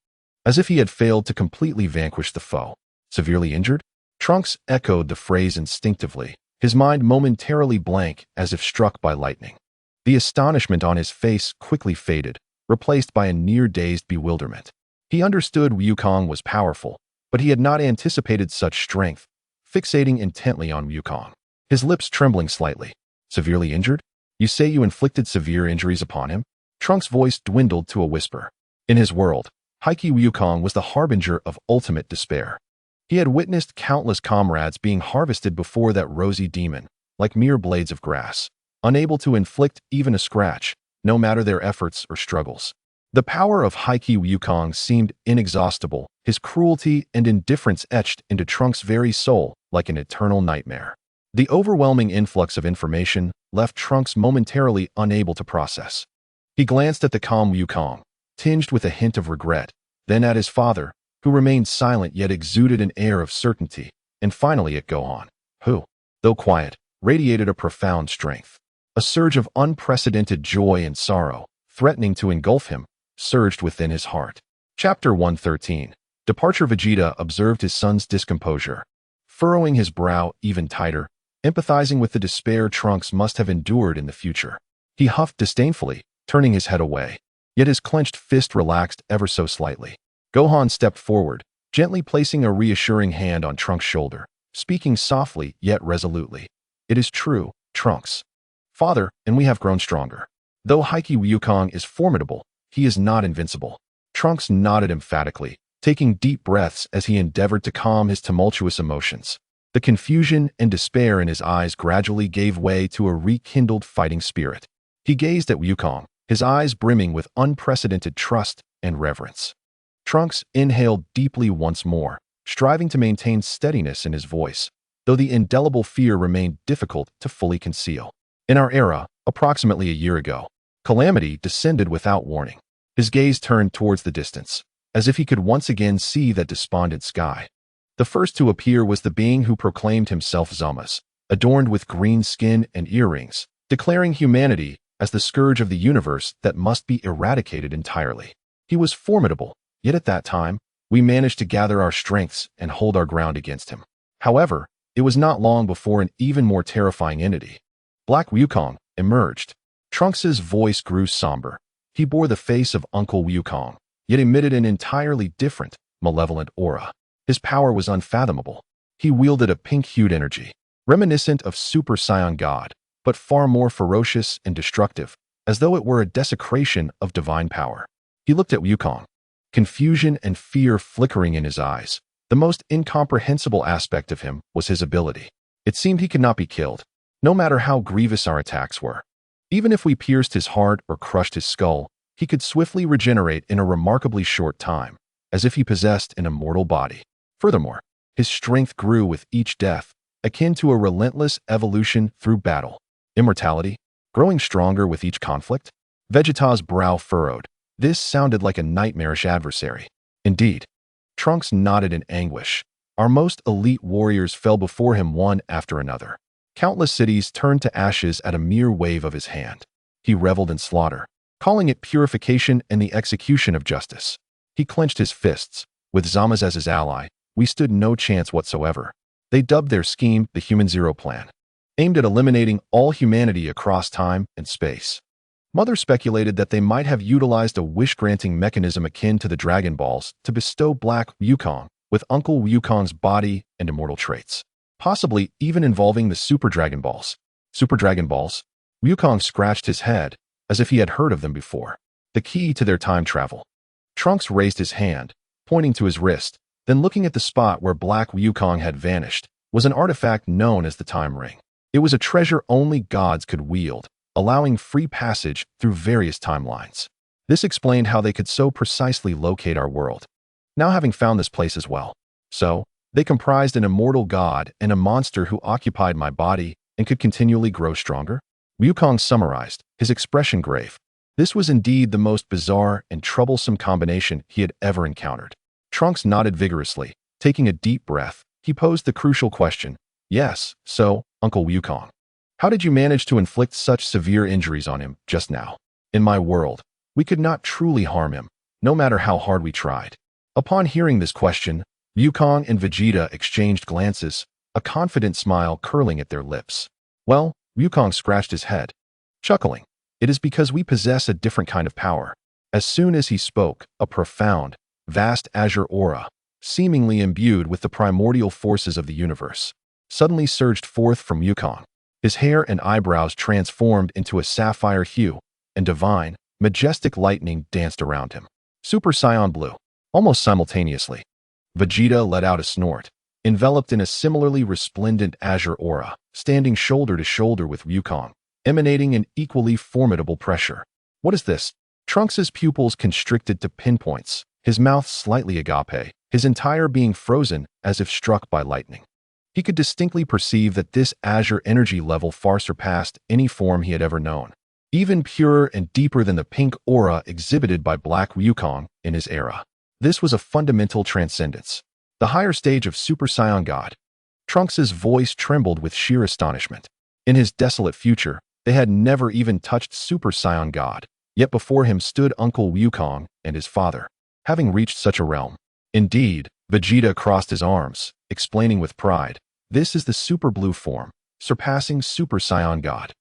As if he had failed to completely vanquish the foe. "Severely injured?" Trunks echoed the phrase instinctively, his mind momentarily blank as if struck by lightning. The astonishment on his face quickly faded, replaced by a near-dazed bewilderment. He understood Wukong was powerful, but he had not anticipated such strength, fixating intently on Wukong, his lips trembling slightly. "Severely injured? You say you inflicted severe injuries upon him?" Trunks' voice dwindled to a whisper. In his world, Heike Wukong was the harbinger of ultimate despair. He had witnessed countless comrades being harvested before that rosy demon, like mere blades of grass, unable to inflict even a scratch, no matter their efforts or struggles. The power of Heike Wukong seemed inexhaustible, his cruelty and indifference etched into Trunks' very soul like an eternal nightmare. The overwhelming influx of information left Trunks momentarily unable to process. He glanced at the calm Wukong, tinged with a hint of regret, then at his father, who remained silent yet exuded an air of certainty, and finally at Gohan, who, though quiet, radiated a profound strength. A surge of unprecedented joy and sorrow, threatening to engulf him, surged within his heart. Chapter 113. Departure. Vegeta observed his son's discomposure, furrowing his brow even tighter, empathizing with the despair Trunks must have endured in the future. He huffed disdainfully, turning his head away, yet his clenched fist relaxed ever so slightly. Gohan stepped forward, gently placing a reassuring hand on Trunks' shoulder, speaking softly yet resolutely. "It is true, Trunks. Father, and we have grown stronger. Though Heike Wukong is formidable, he is not invincible." Trunks nodded emphatically, taking deep breaths as he endeavored to calm his tumultuous emotions. The confusion and despair in his eyes gradually gave way to a rekindled fighting spirit. He gazed at Wukong, his eyes brimming with unprecedented trust and reverence. Trunks inhaled deeply once more, striving to maintain steadiness in his voice, though the indelible fear remained difficult to fully conceal. In our era, approximately a year ago, calamity descended without warning. His gaze turned towards the distance, as if he could once again see that despondent sky. The first to appear was the being who proclaimed himself Zama's, adorned with green skin and earrings, declaring humanity as the scourge of the universe that must be eradicated entirely. He was formidable, yet at that time, we managed to gather our strengths and hold our ground against him. However, it was not long before an even more terrifying entity, Black Wukong, emerged. Trunks's voice grew somber. He bore the face of Uncle Wukong, yet emitted an entirely different, malevolent aura. His power was unfathomable. He wielded a pink-hued energy, reminiscent of Super Saiyan God, but far more ferocious and destructive, as though it were a desecration of divine power. He looked at Wukong, confusion and fear flickering in his eyes. The most incomprehensible aspect of him was his ability. It seemed he could not be killed, no matter how grievous our attacks were. Even if we pierced his heart or crushed his skull, he could swiftly regenerate in a remarkably short time, as if he possessed an immortal body. Furthermore, his strength grew with each death, akin to a relentless evolution through battle. Immortality, growing stronger with each conflict? Vegeta's brow furrowed. This sounded like a nightmarish adversary. Indeed. Trunks nodded in anguish. Our most elite warriors fell before him one after another. Countless cities turned to ashes at a mere wave of his hand. He reveled in slaughter, calling it purification and the execution of justice. He clenched his fists. With Zama's as his ally, we stood no chance whatsoever. They dubbed their scheme the Human Zero Plan, aimed at eliminating all humanity across time and space. Mother speculated that they might have utilized a wish-granting mechanism akin to the Dragon Balls to bestow Black Wukong with Uncle Wukong's body and immortal traits, possibly even involving the Super Dragon Balls. Super Dragon Balls? Wukong scratched his head, as if he had heard of them before. The key to their time travel. Trunks raised his hand, pointing to his wrist, then looking at the spot where Black Wukong had vanished, was an artifact known as the Time Ring. It was a treasure only gods could wield, allowing free passage through various timelines. This explained how they could so precisely locate our world. Now having found this place as well. So, they comprised an immortal god and a monster who occupied my body and could continually grow stronger? Wukong summarized, his expression grave. This was indeed the most bizarre and troublesome combination he had ever encountered. Trunks nodded vigorously. Taking a deep breath, he posed the crucial question. Yes, so, Uncle Wukong, how did you manage to inflict such severe injuries on him just now? In my world, we could not truly harm him, no matter how hard we tried. Upon hearing this question, Wukong and Vegeta exchanged glances, a confident smile curling at their lips. Well, Wukong scratched his head, chuckling. It is because we possess a different kind of power. As soon as he spoke, a profound, vast azure aura, seemingly imbued with the primordial forces of the universe, suddenly surged forth from Wukong. His hair and eyebrows transformed into a sapphire hue, and divine, majestic lightning danced around him. Super Saiyan Blue. Almost simultaneously, Vegeta let out a snort, enveloped in a similarly resplendent azure aura, standing shoulder to shoulder with Wukong, emanating an equally formidable pressure. What is this? Trunks' pupils constricted to pinpoints, his mouth slightly agape, his entire being frozen as if struck by lightning. He could distinctly perceive that this azure energy level far surpassed any form he had ever known, even purer and deeper than the pink aura exhibited by Black Wukong in his era. This was a fundamental transcendence, the higher stage of Super Saiyan God. Trunks' voice trembled with sheer astonishment. In his desolate future, they had never even touched Super Saiyan God, yet before him stood Uncle Wukong and his father, having reached such a realm. Indeed, Vegeta crossed his arms, explaining with pride, this is the Super Blue form, surpassing Super Saiyan God.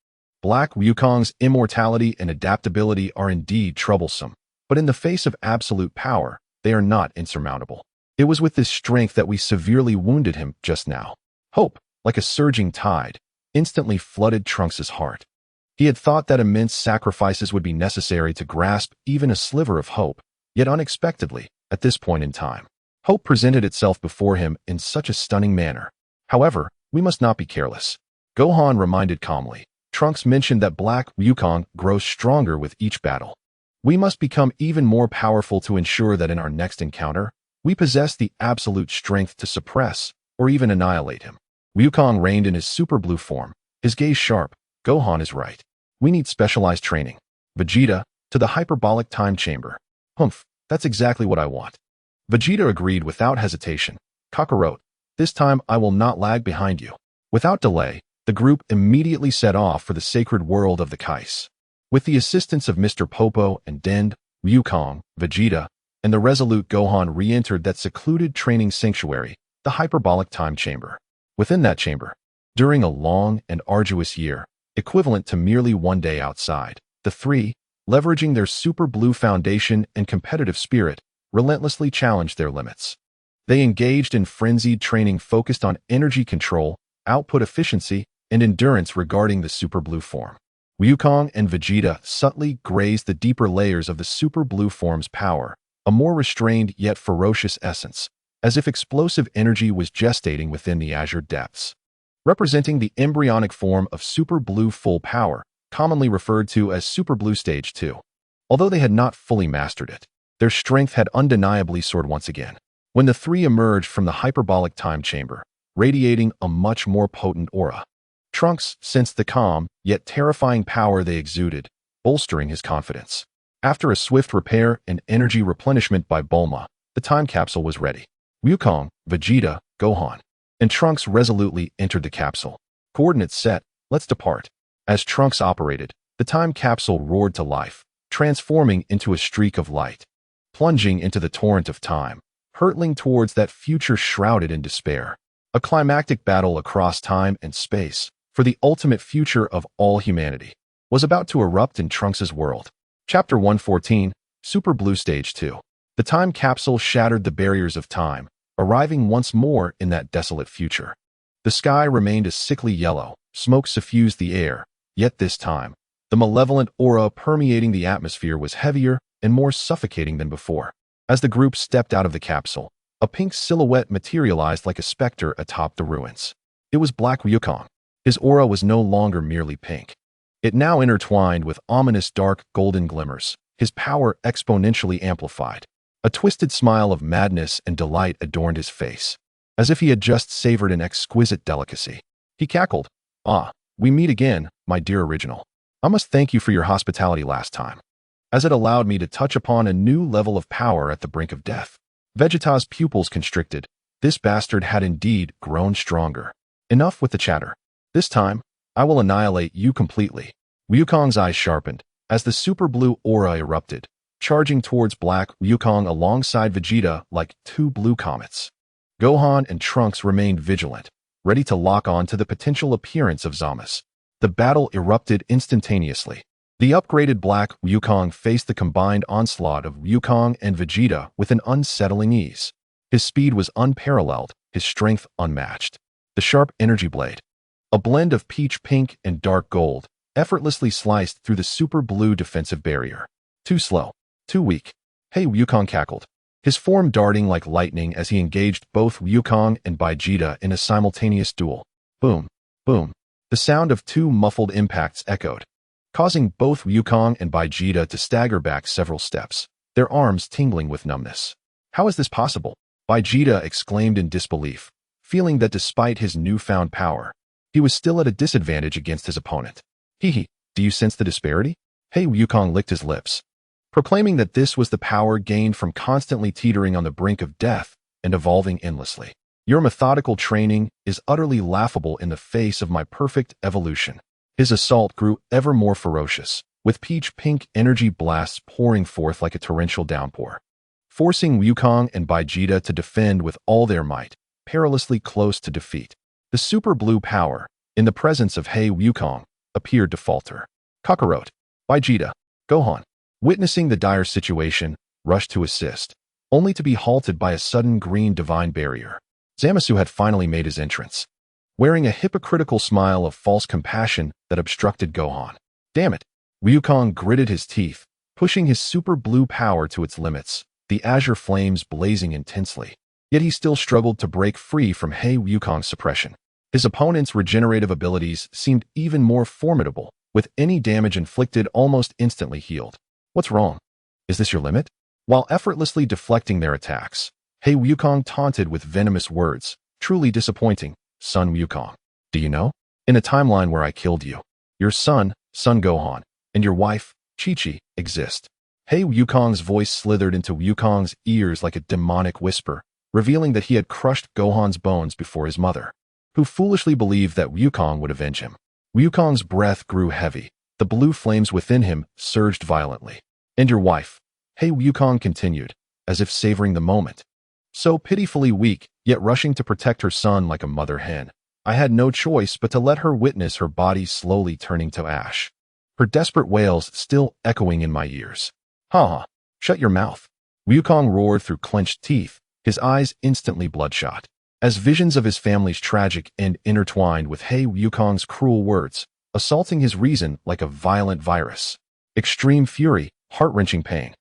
Black Wukong's immortality and adaptability are indeed troublesome, but in the face of absolute power, they are not insurmountable. It was with this strength that we severely wounded him just now. Hope, like a surging tide, instantly flooded Trunks' heart. He had thought that immense sacrifices would be necessary to grasp even a sliver of hope, yet unexpectedly, at this point in time, hope presented itself before him in such a stunning manner. However, we must not be careless. Gohan reminded calmly. Trunks mentioned that Black Wukong grows stronger with each battle. We must become even more powerful to ensure that in our next encounter, we possess the absolute strength to suppress or even annihilate him. Wukong reigned in his super blue form, his gaze sharp. Gohan is right. We need specialized training. Vegeta, to the hyperbolic time chamber. Humph, that's exactly what I want. Vegeta agreed without hesitation. Kakarot, this time I will not lag behind you. Without delay, the group immediately set off for the sacred world of the Kais. With the assistance of Mr. Popo and Dend, Wukong, Vegeta, and the resolute Gohan re-entered that secluded training sanctuary, the hyperbolic time chamber. Within that chamber, during a long and arduous year, equivalent to merely one day outside, the three, leveraging their super blue foundation and competitive spirit, relentlessly challenged their limits. They engaged in frenzied training focused on energy control, output efficiency, and endurance regarding the super blue form. Wukong and Vegeta subtly grazed the deeper layers of the super blue form's power, a more restrained yet ferocious essence, as if explosive energy was gestating within the azure depths. Representing the embryonic form of super blue full power, commonly referred to as Super Blue Stage 2. Although they had not fully mastered it, their strength had undeniably soared once again. When the three emerged from the hyperbolic time chamber, radiating a much more potent aura, Trunks sensed the calm, yet terrifying power they exuded, bolstering his confidence. After a swift repair and energy replenishment by Bulma, the time capsule was ready. Wukong, Vegeta, Gohan, and Trunks resolutely entered the capsule. Coordinates set, let's depart. As Trunks operated, the time capsule roared to life, transforming into a streak of light, plunging into the torrent of time, hurtling towards that future shrouded in despair. A climactic battle across time and space, for the ultimate future of all humanity, was about to erupt in Trunks' world. Chapter 114, Super Blue Stage 2. The time capsule shattered the barriers of time, arriving once more in that desolate future. The sky remained a sickly yellow, smoke suffused the air, yet this time, the malevolent aura permeating the atmosphere was heavier and more suffocating than before. As the group stepped out of the capsule, a pink silhouette materialized like a specter atop the ruins. It was Black Wukong. His aura was no longer merely pink. It now intertwined with ominous dark golden glimmers, his power exponentially amplified. A twisted smile of madness and delight adorned his face, as if he had just savored an exquisite delicacy. He cackled, "Ah, we meet again, my dear original. I must thank you for your hospitality last time, as it allowed me to touch upon a new level of power at the brink of death." Vegeta's pupils constricted. This bastard had indeed grown stronger. Enough with the chatter. This time, I will annihilate you completely. Wukong's eyes sharpened, as the super blue aura erupted, charging towards Black Wukong alongside Vegeta like two blue comets. Gohan and Trunks remained vigilant, ready to lock on to the potential appearance of Zamasu. The battle erupted instantaneously. The upgraded Black Wukong faced the combined onslaught of Wukong and Vegeta with an unsettling ease. His speed was unparalleled, his strength unmatched. The sharp energy blade, a blend of peach pink and dark gold, effortlessly sliced through the super blue defensive barrier. Too slow, too weak. Hey, Wukong cackled, his form darting like lightning as he engaged both Wukong and Vegeta in a simultaneous duel. Boom, boom. The sound of two muffled impacts echoed, causing both Wukong and Vegeta to stagger back several steps, their arms tingling with numbness. How is this possible? Vegeta exclaimed in disbelief, feeling that despite his newfound power, he was still at a disadvantage against his opponent. Hee, do you sense the disparity? Hey, Wukong licked his lips, proclaiming that this was the power gained from constantly teetering on the brink of death and evolving endlessly. Your methodical training is utterly laughable in the face of my perfect evolution. His assault grew ever more ferocious, with peach-pink energy blasts pouring forth like a torrential downpour, forcing Wukong and Vegeta to defend with all their might, perilously close to defeat. The super blue power, in the presence of Hey Wukong, appeared to falter. Kakarot, Vegeta, Gohan, witnessing the dire situation, rushed to assist, only to be halted by a sudden green divine barrier. Zamasu had finally made his entrance, wearing a hypocritical smile of false compassion that obstructed Gohan. Damn it! Wukong gritted his teeth, pushing his super blue power to its limits, the azure flames blazing intensely. Yet he still struggled to break free from Hey Wukong's suppression. His opponent's regenerative abilities seemed even more formidable, with any damage inflicted almost instantly healed. What's wrong? Is this your limit? While effortlessly deflecting their attacks, He Wukong taunted with venomous words, truly disappointing. Son Wukong, do you know? In a timeline where I killed you, your son, Son Gohan, and your wife, Chi-Chi, exist. He Wukong's voice slithered into Wukong's ears like a demonic whisper, revealing that he had crushed Gohan's bones before his mother, who foolishly believed that Wukong would avenge him. Wukong's breath grew heavy. The blue flames within him surged violently. And your wife, He Wukong continued, as if savoring the moment. So pitifully weak, yet rushing to protect her son like a mother hen. I had no choice but to let her witness her body slowly turning to ash. Her desperate wails still echoing in my ears. Ha! Shut your mouth. Wukong roared through clenched teeth, his eyes instantly bloodshot. As visions of his family's tragic end intertwined with He Wukong's cruel words, assaulting his reason like a violent virus. Extreme fury, heart-wrenching pain,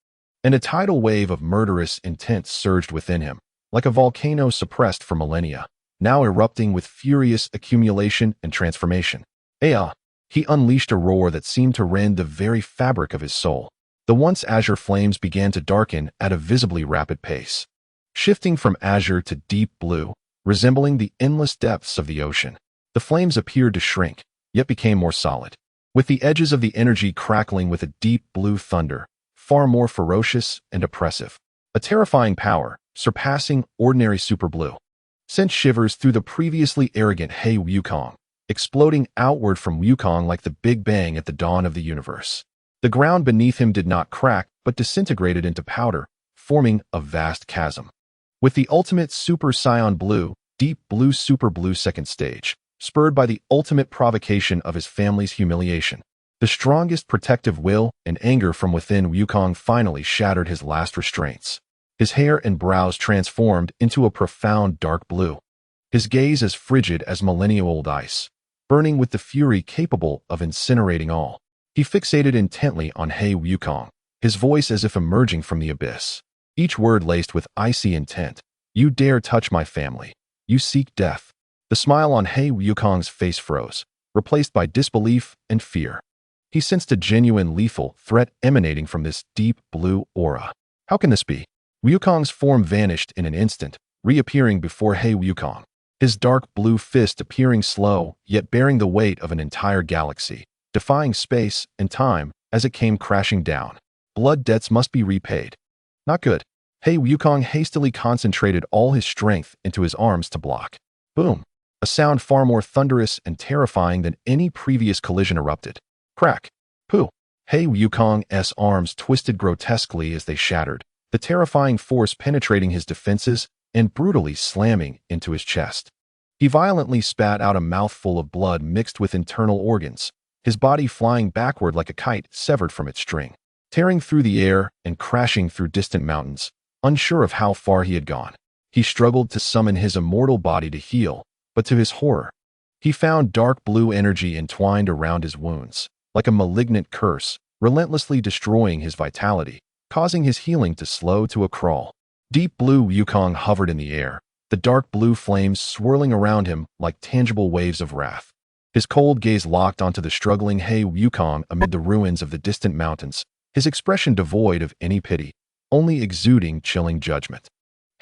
and a tidal wave of murderous intent surged within him, like a volcano suppressed for millennia, now erupting with furious accumulation and transformation. He unleashed a roar that seemed to rend the very fabric of his soul. The once azure flames began to darken at a visibly rapid pace, shifting from azure to deep blue, resembling the endless depths of the ocean. The flames appeared to shrink, yet became more solid, with the edges of the energy crackling with a deep blue thunder, far more ferocious and oppressive. A terrifying power, surpassing ordinary super blue, sent shivers through the previously arrogant He Wukong, exploding outward from Wukong like the Big Bang at the dawn of the universe. The ground beneath him did not crack, but disintegrated into powder, forming a vast chasm. With the ultimate Super Saiyan Blue, Deep Blue Super Blue second stage, spurred by the ultimate provocation of his family's humiliation, the strongest protective will and anger from within Wukong finally shattered his last restraints. His hair and brows transformed into a profound dark blue, his gaze as frigid as millennia-old ice, burning with the fury capable of incinerating all. He fixated intently on He Wukong, his voice as if emerging from the abyss, each word laced with icy intent. You dare touch my family. You seek death. The smile on He Wukong's face froze, replaced by disbelief and fear. He sensed a genuine lethal threat emanating from this deep blue aura. How can this be? Wukong's form vanished in an instant, reappearing before He Wukong, his dark blue fist appearing slow, yet bearing the weight of an entire galaxy, defying space and time as it came crashing down. Blood debts must be repaid. Not good. He Wukong hastily concentrated all his strength into his arms to block. Boom! A sound far more thunderous and terrifying than any previous collision erupted. Crack! Pooh! He Wukong's arms twisted grotesquely as they shattered, the terrifying force penetrating his defenses and brutally slamming into his chest. He violently spat out a mouthful of blood mixed with internal organs, his body flying backward like a kite severed from its string, tearing through the air and crashing through distant mountains. Unsure of how far he had gone, he struggled to summon his immortal body to heal, but to his horror, he found dark blue energy entwined around his wounds, like a malignant curse, relentlessly destroying his vitality, causing his healing to slow to a crawl. Deep blue Wukong hovered in the air, the dark blue flames swirling around him like tangible waves of wrath. His cold gaze locked onto the struggling He Wukong amid the ruins of the distant mountains, his expression devoid of any pity, only exuding chilling judgment.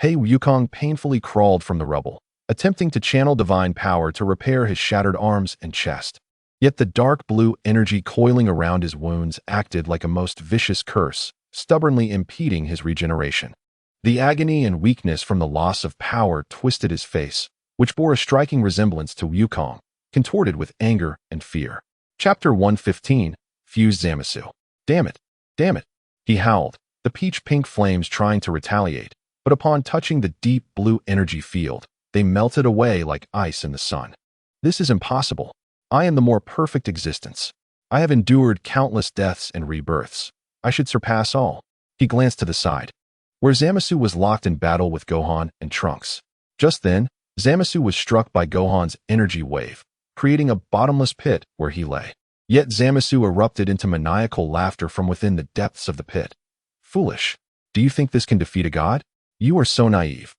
He Wukong painfully crawled from the rubble, attempting to channel divine power to repair his shattered arms and chest. Yet the dark blue energy coiling around his wounds acted like a most vicious curse, stubbornly impeding his regeneration. The agony and weakness from the loss of power twisted his face, which bore a striking resemblance to Wukong, contorted with anger and fear. Chapter 115, Fused Zamasu. Damn it! Damn it! He howled, the peach-pink flames trying to retaliate, but upon touching the deep blue energy field, they melted away like ice in the sun. This is impossible. I am the more perfect existence. I have endured countless deaths and rebirths. I should surpass all. He glanced to the side, where Zamasu was locked in battle with Gohan and Trunks. Just then, Zamasu was struck by Gohan's energy wave, creating a bottomless pit where he lay. Yet Zamasu erupted into maniacal laughter from within the depths of the pit. Foolish. Do you think this can defeat a god? You are so naive.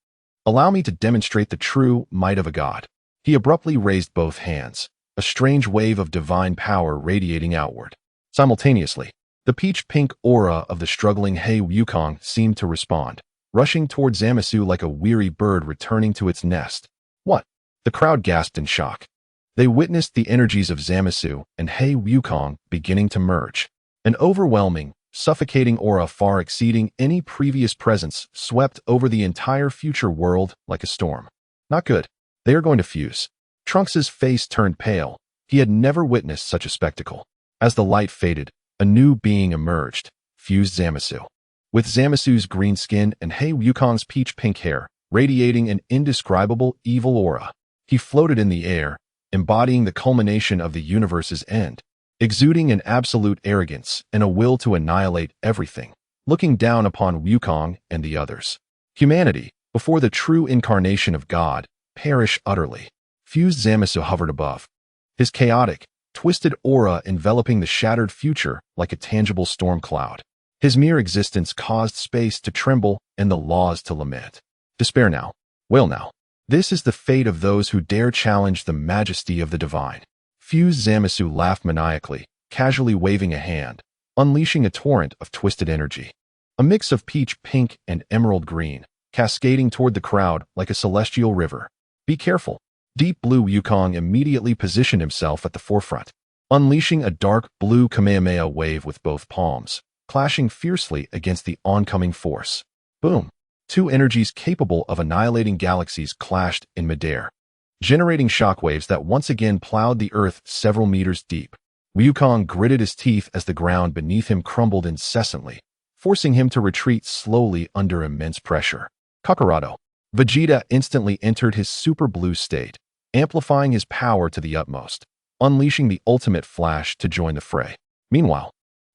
Allow me to demonstrate the true might of a god. He abruptly raised both hands, a strange wave of divine power radiating outward. Simultaneously, the peach-pink aura of the struggling He Wukong seemed to respond, rushing toward Zamasu like a weary bird returning to its nest. What? The crowd gasped in shock. They witnessed the energies of Zamasu and He Wukong beginning to merge. An overwhelming, suffocating aura far exceeding any previous presence swept over the entire future world like a storm. Not good. They are going to fuse. Trunks' face turned pale. He had never witnessed such a spectacle. As the light faded, a new being emerged, fused Zamasu. With Zamasu's green skin and He Wukong's peach-pink hair, radiating an indescribable evil aura, he floated in the air, embodying the culmination of the universe's end, exuding an absolute arrogance and a will to annihilate everything, looking down upon Wukong and the others. Humanity, before the true incarnation of God, perish utterly. Fused Zamasu hovered above, his chaotic, twisted aura enveloping the shattered future like a tangible storm cloud. His mere existence caused space to tremble and the laws to lament. Despair now. Wail now. This is the fate of those who dare challenge the majesty of the divine. Fused Zamasu laughed maniacally, casually waving a hand, unleashing a torrent of twisted energy. A mix of peach pink and emerald green, cascading toward the crowd like a celestial river. Be careful. Deep Blue Wukong immediately positioned himself at the forefront, unleashing a dark blue Kamehameha wave with both palms, clashing fiercely against the oncoming force. Boom! Two energies capable of annihilating galaxies clashed in midair, generating shockwaves that once again plowed the earth several meters deep. Wukong gritted his teeth as the ground beneath him crumbled incessantly, forcing him to retreat slowly under immense pressure. Kakarado. Vegeta instantly entered his super blue state, amplifying his power to the utmost, unleashing the ultimate flash to join the fray. Meanwhile,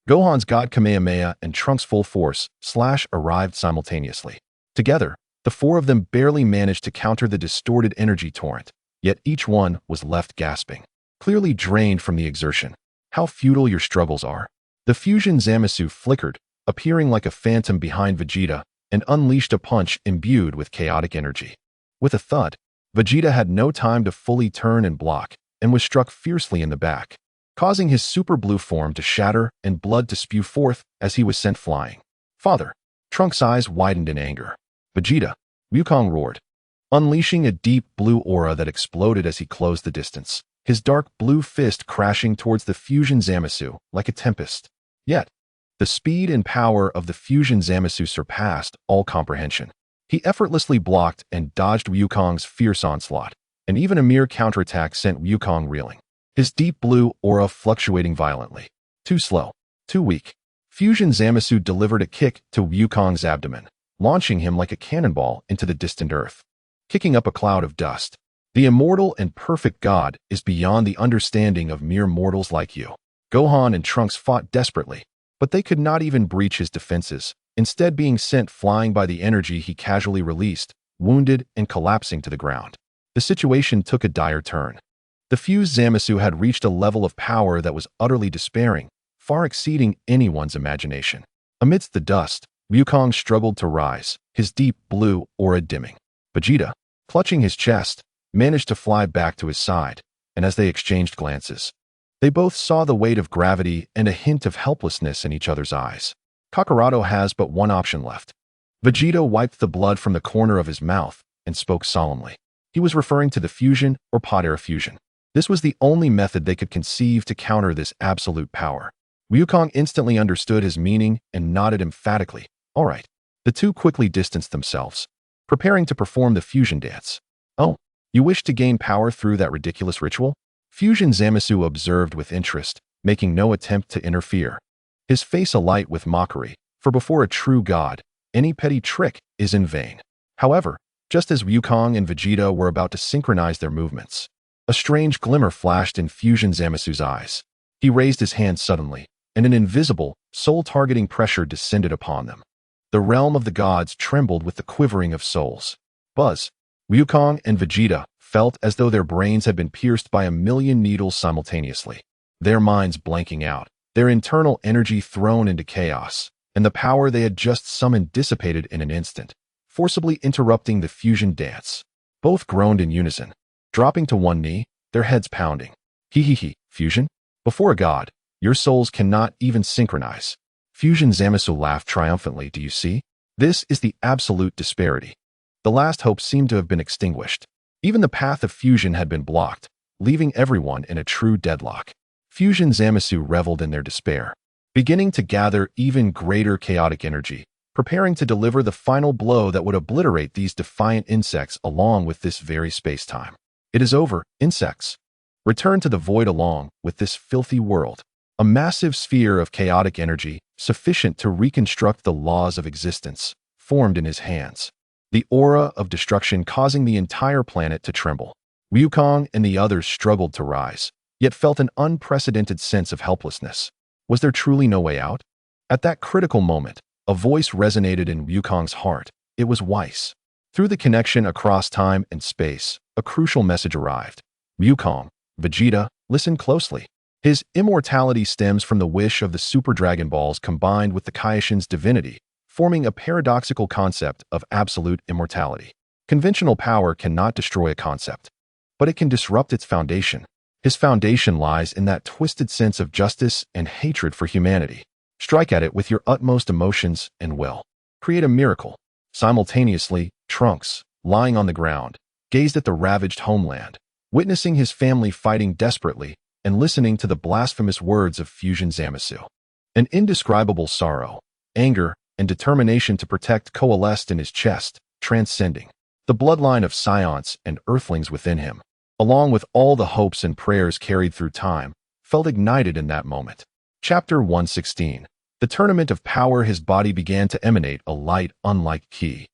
Gohan's God Kamehameha and Trunks' full force slash arrived simultaneously. Together, the four of them barely managed to counter the distorted energy torrent, yet each one was left gasping, clearly drained from the exertion. How futile your struggles are. The fusion Zamasu flickered, appearing like a phantom behind Vegeta, and unleashed a punch imbued with chaotic energy. With a thud, Vegeta had no time to fully turn and block, and was struck fiercely in the back, causing his super blue form to shatter and blood to spew forth as he was sent flying. Father! Trunks' eyes widened in anger. Vegeta! Wukong roared, unleashing a deep blue aura that exploded as he closed the distance, his dark blue fist crashing towards the fusion Zamasu like a tempest. Yet, the speed and power of the fusion Zamasu surpassed all comprehension. He effortlessly blocked and dodged Wukong's fierce onslaught, and even a mere counterattack sent Wukong reeling, his deep blue aura fluctuating violently. Too slow. Too weak. Fusion Zamasu delivered a kick to Wukong's abdomen, launching him like a cannonball into the distant earth, kicking up a cloud of dust. The immortal and perfect God is beyond the understanding of mere mortals like you. Gohan and Trunks fought desperately, but they could not even breach his defenses, instead being sent flying by the energy he casually released, wounded and collapsing to the ground. The situation took a dire turn. The fused Zamasu had reached a level of power that was utterly despairing, far exceeding anyone's imagination. Amidst the dust, Wukong struggled to rise, his deep blue aura dimming. Vegeta, clutching his chest, managed to fly back to his side, and as they exchanged glances, they both saw the weight of gravity and a hint of helplessness in each other's eyes. Kakarado has but one option left. Vegeta wiped the blood from the corner of his mouth and spoke solemnly. He was referring to the fusion or pod era fusion. This was the only method they could conceive to counter this absolute power. Wukong instantly understood his meaning and nodded emphatically. All right. The two quickly distanced themselves, preparing to perform the fusion dance. Oh, you wish to gain power through that ridiculous ritual? Fusion Zamasu observed with interest, making no attempt to interfere. His face alight with mockery, for before a true god, any petty trick is in vain. However, just as Wukong and Vegeta were about to synchronize their movements, a strange glimmer flashed in Fusion Zamasu's eyes. He raised his hand suddenly, and an invisible, soul-targeting pressure descended upon them. The realm of the gods trembled with the quivering of souls. Buzz! Wukong and Vegeta felt as though their brains had been pierced by a million needles simultaneously, their minds blanking out, their internal energy thrown into chaos, and the power they had just summoned dissipated in an instant, forcibly interrupting the fusion dance. Both groaned in unison. dropping to one knee, their heads pounding. Fusion? Before a god, your souls cannot even synchronize. Fusion Zamasu laughed triumphantly. Do you see? This is the absolute disparity. The last hope seemed to have been extinguished. Even the path of fusion had been blocked, leaving everyone in a true deadlock. Fusion Zamasu reveled in their despair, beginning to gather even greater chaotic energy, preparing to deliver the final blow that would obliterate these defiant insects along with this very space-time. It is over, insects. Return to the void along with this filthy world. A massive sphere of chaotic energy, sufficient to reconstruct the laws of existence, formed in his hands. The aura of destruction causing the entire planet to tremble. Wukong and the others struggled to rise, yet felt an unprecedented sense of helplessness. Was there truly no way out? At that critical moment, a voice resonated in Wukong's heart. It was Weiss. Through the connection across time and space, a crucial message arrived. Wukong, Vegeta, listen closely. His immortality stems from the wish of the Super Dragon Balls combined with the Kaioshin's divinity, forming a paradoxical concept of absolute immortality. Conventional power cannot destroy a concept, but it can disrupt its foundation. His foundation lies in that twisted sense of justice and hatred for humanity. Strike at it with your utmost emotions and will. Create a miracle. Simultaneously, Trunks, lying on the ground, gazed at the ravaged homeland, witnessing his family fighting desperately and listening to the blasphemous words of Fusion Zamasu. An indescribable sorrow, anger, and determination to protect coalesced in his chest, transcending the bloodline of Saiyans and Earthlings within him, along with all the hopes and prayers carried through time, felt ignited in that moment. Chapter 116. The Tournament of Power. His body began to emanate a light unlike Ki.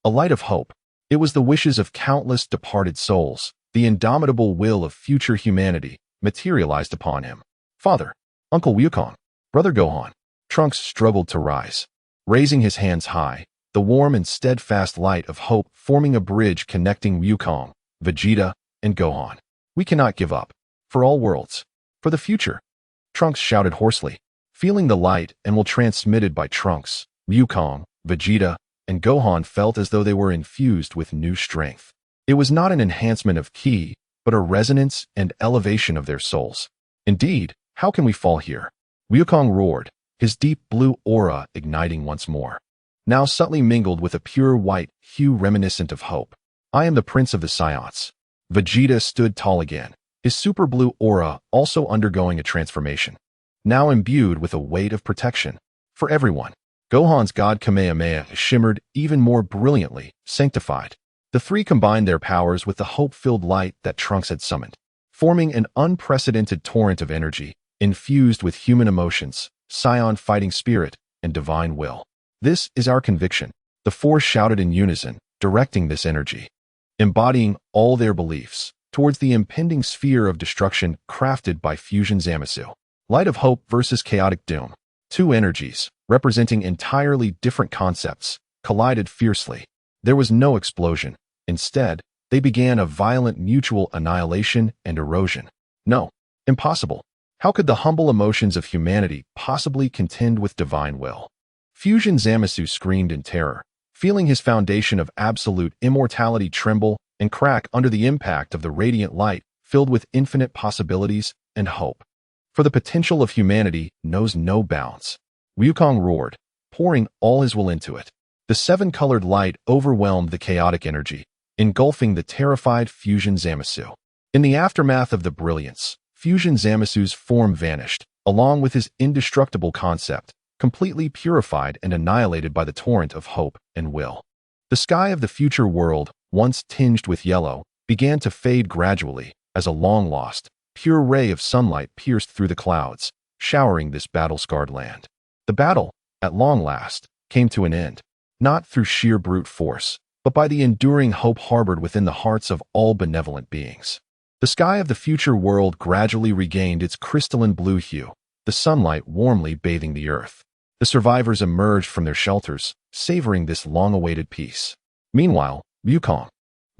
A light of hope. It was the wishes of countless departed souls, the indomitable will of future humanity, materialized upon him. Father, Uncle Wukong, Brother Gohan. Trunks struggled to rise. Raising his hands high, the warm and steadfast light of hope forming a bridge connecting Wukong, Vegeta, and Gohan. We cannot give up. For all worlds. For the future. Trunks shouted hoarsely. Feeling the light and will transmitted by Trunks, Wukong, Vegeta, and Gohan felt as though they were infused with new strength. It was not an enhancement of Ki, but a resonance and elevation of their souls. Indeed, how can we fall here? Wukong roared, his deep blue aura igniting once more, now subtly mingled with a pure white hue reminiscent of hope. I am the Prince of the Saiyans. Vegeta stood tall again, his super blue aura also undergoing a transformation, now imbued with a weight of protection. For everyone, Gohan's God Kamehameha shimmered even more brilliantly, sanctified. The three combined their powers with the hope-filled light that Trunks had summoned, forming an unprecedented torrent of energy, infused with human emotions, Saiyan fighting spirit, and divine will. This is our conviction. The four shouted in unison, directing this energy, embodying all their beliefs, towards the impending sphere of destruction crafted by Fusion Zamasu. Light of hope versus chaotic doom. Two energies, representing entirely different concepts, collided fiercely. There was no explosion. Instead, they began a violent mutual annihilation and erosion. No, impossible. How could the humble emotions of humanity possibly contend with divine will? Fusion Zamasu screamed in terror, feeling his foundation of absolute immortality tremble and crack under the impact of the radiant light filled with infinite possibilities and hope. For the potential of humanity knows no bounds. Wukong roared, pouring all his will into it. The seven-colored light overwhelmed the chaotic energy, engulfing the terrified Fusion Zamasu. In the aftermath of the brilliance, Fusion Zamasu's form vanished, along with his indestructible concept, completely purified and annihilated by the torrent of hope and will. The sky of the future world, once tinged with yellow, began to fade gradually as a long-lost, pure ray of sunlight pierced through the clouds, showering this battle-scarred land. The battle, at long last, came to an end, not through sheer brute force, but by the enduring hope harbored within the hearts of all benevolent beings. The sky of the future world gradually regained its crystalline blue hue, the sunlight warmly bathing the earth. The survivors emerged from their shelters, savoring this long-awaited peace. Meanwhile, Wukong,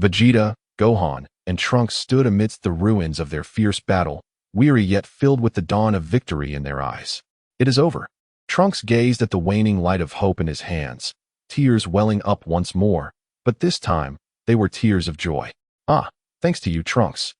Vegeta, Gohan, and Trunks stood amidst the ruins of their fierce battle, weary yet filled with the dawn of victory in their eyes. It is over. Trunks gazed at the waning light of hope in his hands, tears welling up once more, but this time, they were tears of joy. Ah, Thanks to you, Trunks.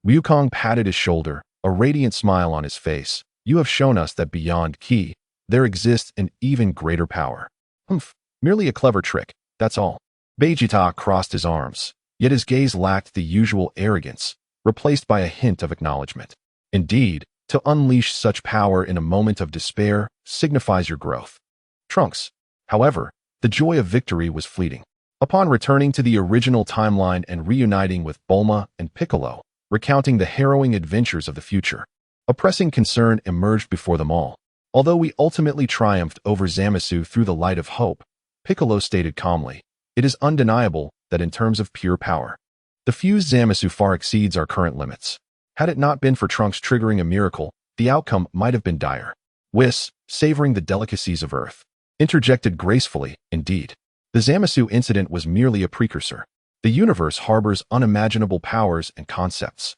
Wukong patted his shoulder, a radiant smile on his face. You have shown us that beyond Ki, there exists an even greater power. Humph, merely a clever trick, that's all. Vegeta crossed his arms, yet his gaze lacked the usual arrogance, replaced by a hint of acknowledgement. Indeed, to unleash such power in a moment of despair signifies your growth. Trunks, however, the joy of victory was fleeting. Upon returning to the original timeline and reuniting with Bulma and Piccolo, recounting the harrowing adventures of the future, a pressing concern emerged before them all. Although we ultimately triumphed over Zamasu through the light of hope, Piccolo stated calmly, it is undeniable that in terms of pure power, the fused Zamasu far exceeds our current limits. Had it not been for Trunks triggering a miracle, the outcome might have been dire. Whis, savoring the delicacies of Earth, interjected gracefully, indeed. The Zamasu incident was merely a precursor. The universe harbors unimaginable powers and concepts,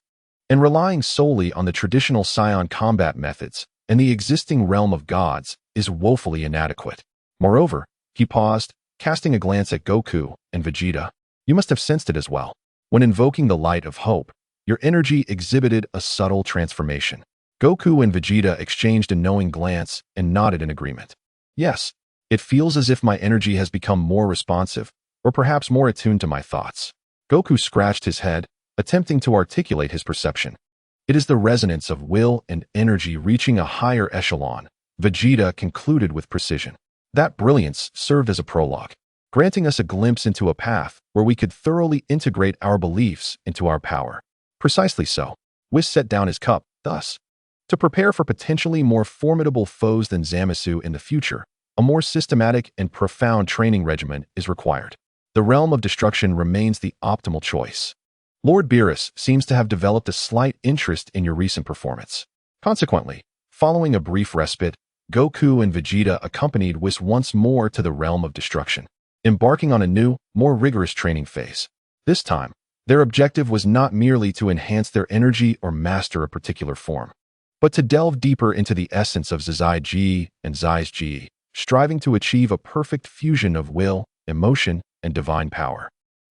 and relying solely on the traditional Saiyan combat methods and the existing realm of gods is woefully inadequate. Moreover, he paused, casting a glance at Goku and Vegeta. You must have sensed it as well. When invoking the light of hope, your energy exhibited a subtle transformation. Goku and Vegeta exchanged a knowing glance and nodded in agreement. Yes, it feels as if my energy has become more responsive, or perhaps more attuned to my thoughts. Goku scratched his head, attempting to articulate his perception. It is the resonance of will and energy reaching a higher echelon, Vegeta concluded with precision. That brilliance served as a prologue, granting us a glimpse into a path where we could thoroughly integrate our beliefs into our power. Precisely so. Whis set down his cup, thus. To prepare for potentially more formidable foes than Zamasu in the future, a more systematic and profound training regimen is required. The realm of destruction remains the optimal choice. Lord Beerus seems to have developed a slight interest in your recent performance. Consequently, following a brief respite, Goku and Vegeta accompanied Whis once more to the realm of destruction, embarking on a new, more rigorous training phase. This time, their objective was not merely to enhance their energy or master a particular form, but to delve deeper into the essence of Zai Ji and Zai's Ji, striving to achieve a perfect fusion of will, emotion, and divine power.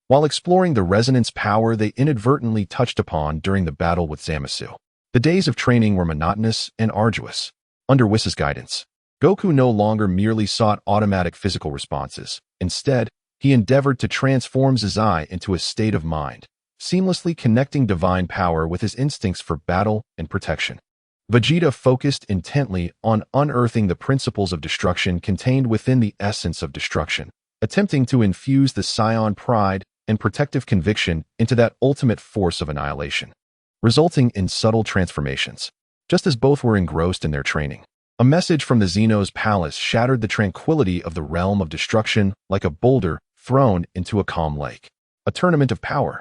While exploring the resonance power they inadvertently touched upon during the battle with Zamasu, the days of training were monotonous and arduous. Under Whis' guidance, Goku no longer merely sought automatic physical responses. Instead, he endeavored to transform Zai into a state of mind, seamlessly connecting divine power with his instincts for battle and protection. Vegeta focused intently on unearthing the principles of destruction contained within the essence of destruction, attempting to infuse the Saiyan pride and protective conviction into that ultimate force of annihilation, resulting in subtle transformations. Just as both were engrossed in their training, a message from the Xeno's palace shattered the tranquility of the realm of destruction like a boulder thrown into a calm lake. A tournament of power.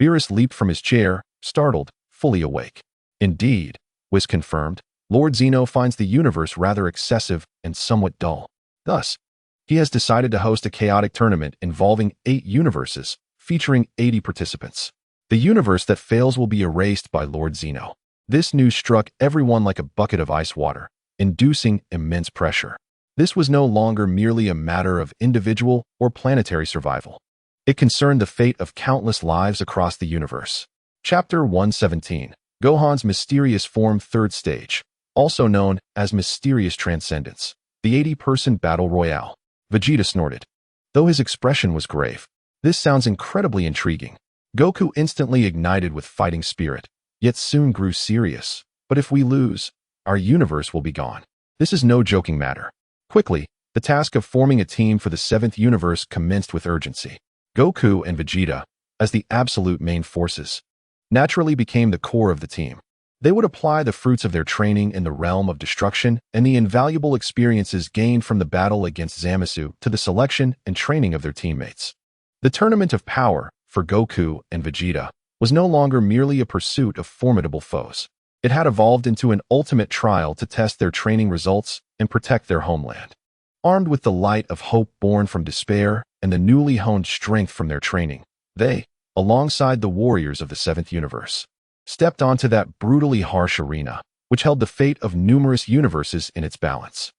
Beerus leaped from his chair, startled, fully awake. Indeed, Whis confirmed, Lord Xeno finds the universe rather excessive and somewhat dull. Thus, he has decided to host a chaotic tournament involving 8 universes, featuring 80 participants. The universe that fails will be erased by Lord Xeno. This news struck everyone like a bucket of ice water, inducing immense pressure. This was no longer merely a matter of individual or planetary survival. It concerned the fate of countless lives across the universe. Chapter 117. Gohan's Mysterious Form 3rd Stage, also known as Mysterious Transcendence. The 80-person Battle Royale. Vegeta snorted. Though his expression was grave, this sounds incredibly intriguing. Goku instantly ignited with fighting spirit, yet soon grew serious. But if we lose, our universe will be gone. This is no joking matter. Quickly, the task of forming a team for the 7th universe commenced with urgency. Goku and Vegeta, as the absolute main forces, naturally became the core of the team. They would apply the fruits of their training in the realm of destruction and the invaluable experiences gained from the battle against Zamasu to the selection and training of their teammates. The tournament of power, for Goku and Vegeta, was no longer merely a pursuit of formidable foes. It had evolved into an ultimate trial to test their training results and protect their homeland. Armed with the light of hope born from despair and the newly honed strength from their training, they, alongside the warriors of the 7th universe, stepped onto that brutally harsh arena, which held the fate of numerous universes in its balance.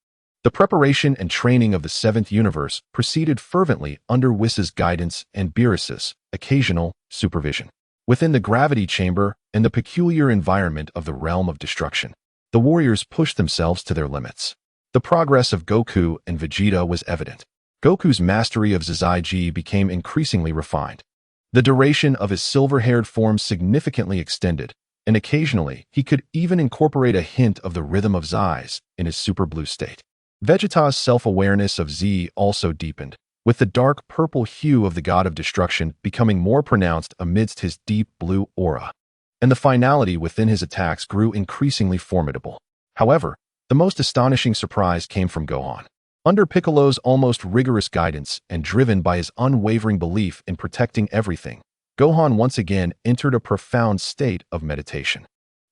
The preparation and training of the 7th universe proceeded fervently under Whis' guidance and Beerus' occasional supervision. Within the gravity chamber and the peculiar environment of the realm of destruction, the warriors pushed themselves to their limits. The progress of Goku and Vegeta was evident. Goku's mastery of Zaiji became increasingly refined. The duration of his silver-haired form significantly extended, and occasionally he could even incorporate a hint of the rhythm of Zai's in his super blue state. Vegeta's self-awareness of Z also deepened, with the dark purple hue of the god of destruction becoming more pronounced amidst his deep blue aura. And the finality within his attacks grew increasingly formidable. However, the most astonishing surprise came from Gohan. Under Piccolo's almost rigorous guidance and driven by his unwavering belief in protecting everything, Gohan once again entered a profound state of meditation.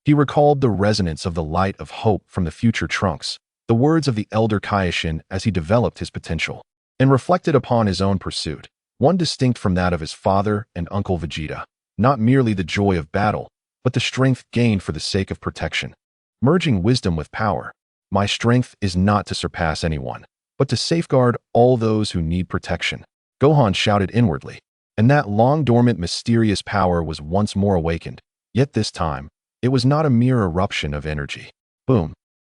He recalled the resonance of the light of hope from the future Trunks, the words of the Elder Kaioshin as he developed his potential, and reflected upon his own pursuit, one distinct from that of his father and Uncle Vegeta, not merely the joy of battle, but the strength gained for the sake of protection. Merging wisdom with power, my strength is not to surpass anyone, but to safeguard all those who need protection, Gohan shouted inwardly, and that long-dormant mysterious power was once more awakened, yet this time, it was not a mere eruption of energy. Boom.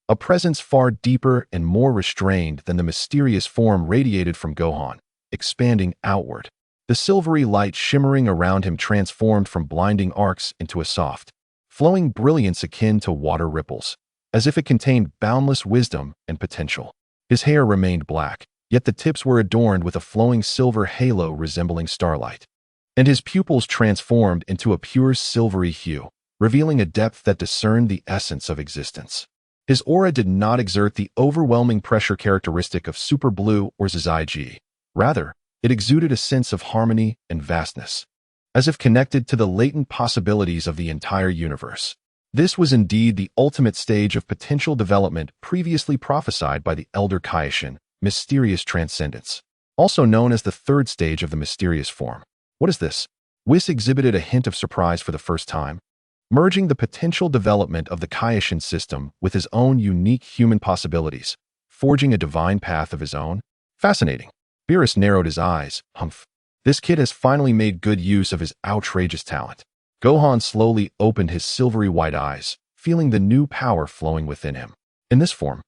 A presence far deeper and more restrained than the mysterious form radiated from Gohan, expanding outward. The silvery light shimmering around him transformed from blinding arcs into a soft, flowing brilliance akin to water ripples, as if it contained boundless wisdom and potential. His hair remained black, yet the tips were adorned with a flowing silver halo resembling starlight. And his pupils transformed into a pure silvery hue, revealing a depth that discerned the essence of existence. His aura did not exert the overwhelming pressure characteristic of Super Blue or Zaiji. Rather, it exuded a sense of harmony and vastness, as if connected to the latent possibilities of the entire universe. This was indeed the ultimate stage of potential development previously prophesied by the Elder Kaioshin, mysterious transcendence, also known as the third stage of the mysterious form. What is this? Whis exhibited a hint of surprise for the first time. Merging the potential development of the Kaioshin system with his own unique human possibilities, forging a divine path of his own? Fascinating. Beerus narrowed his eyes. Humph. This kid has finally made good use of his outrageous talent. Gohan slowly opened his silvery white eyes, feeling the new power flowing within him. In this form,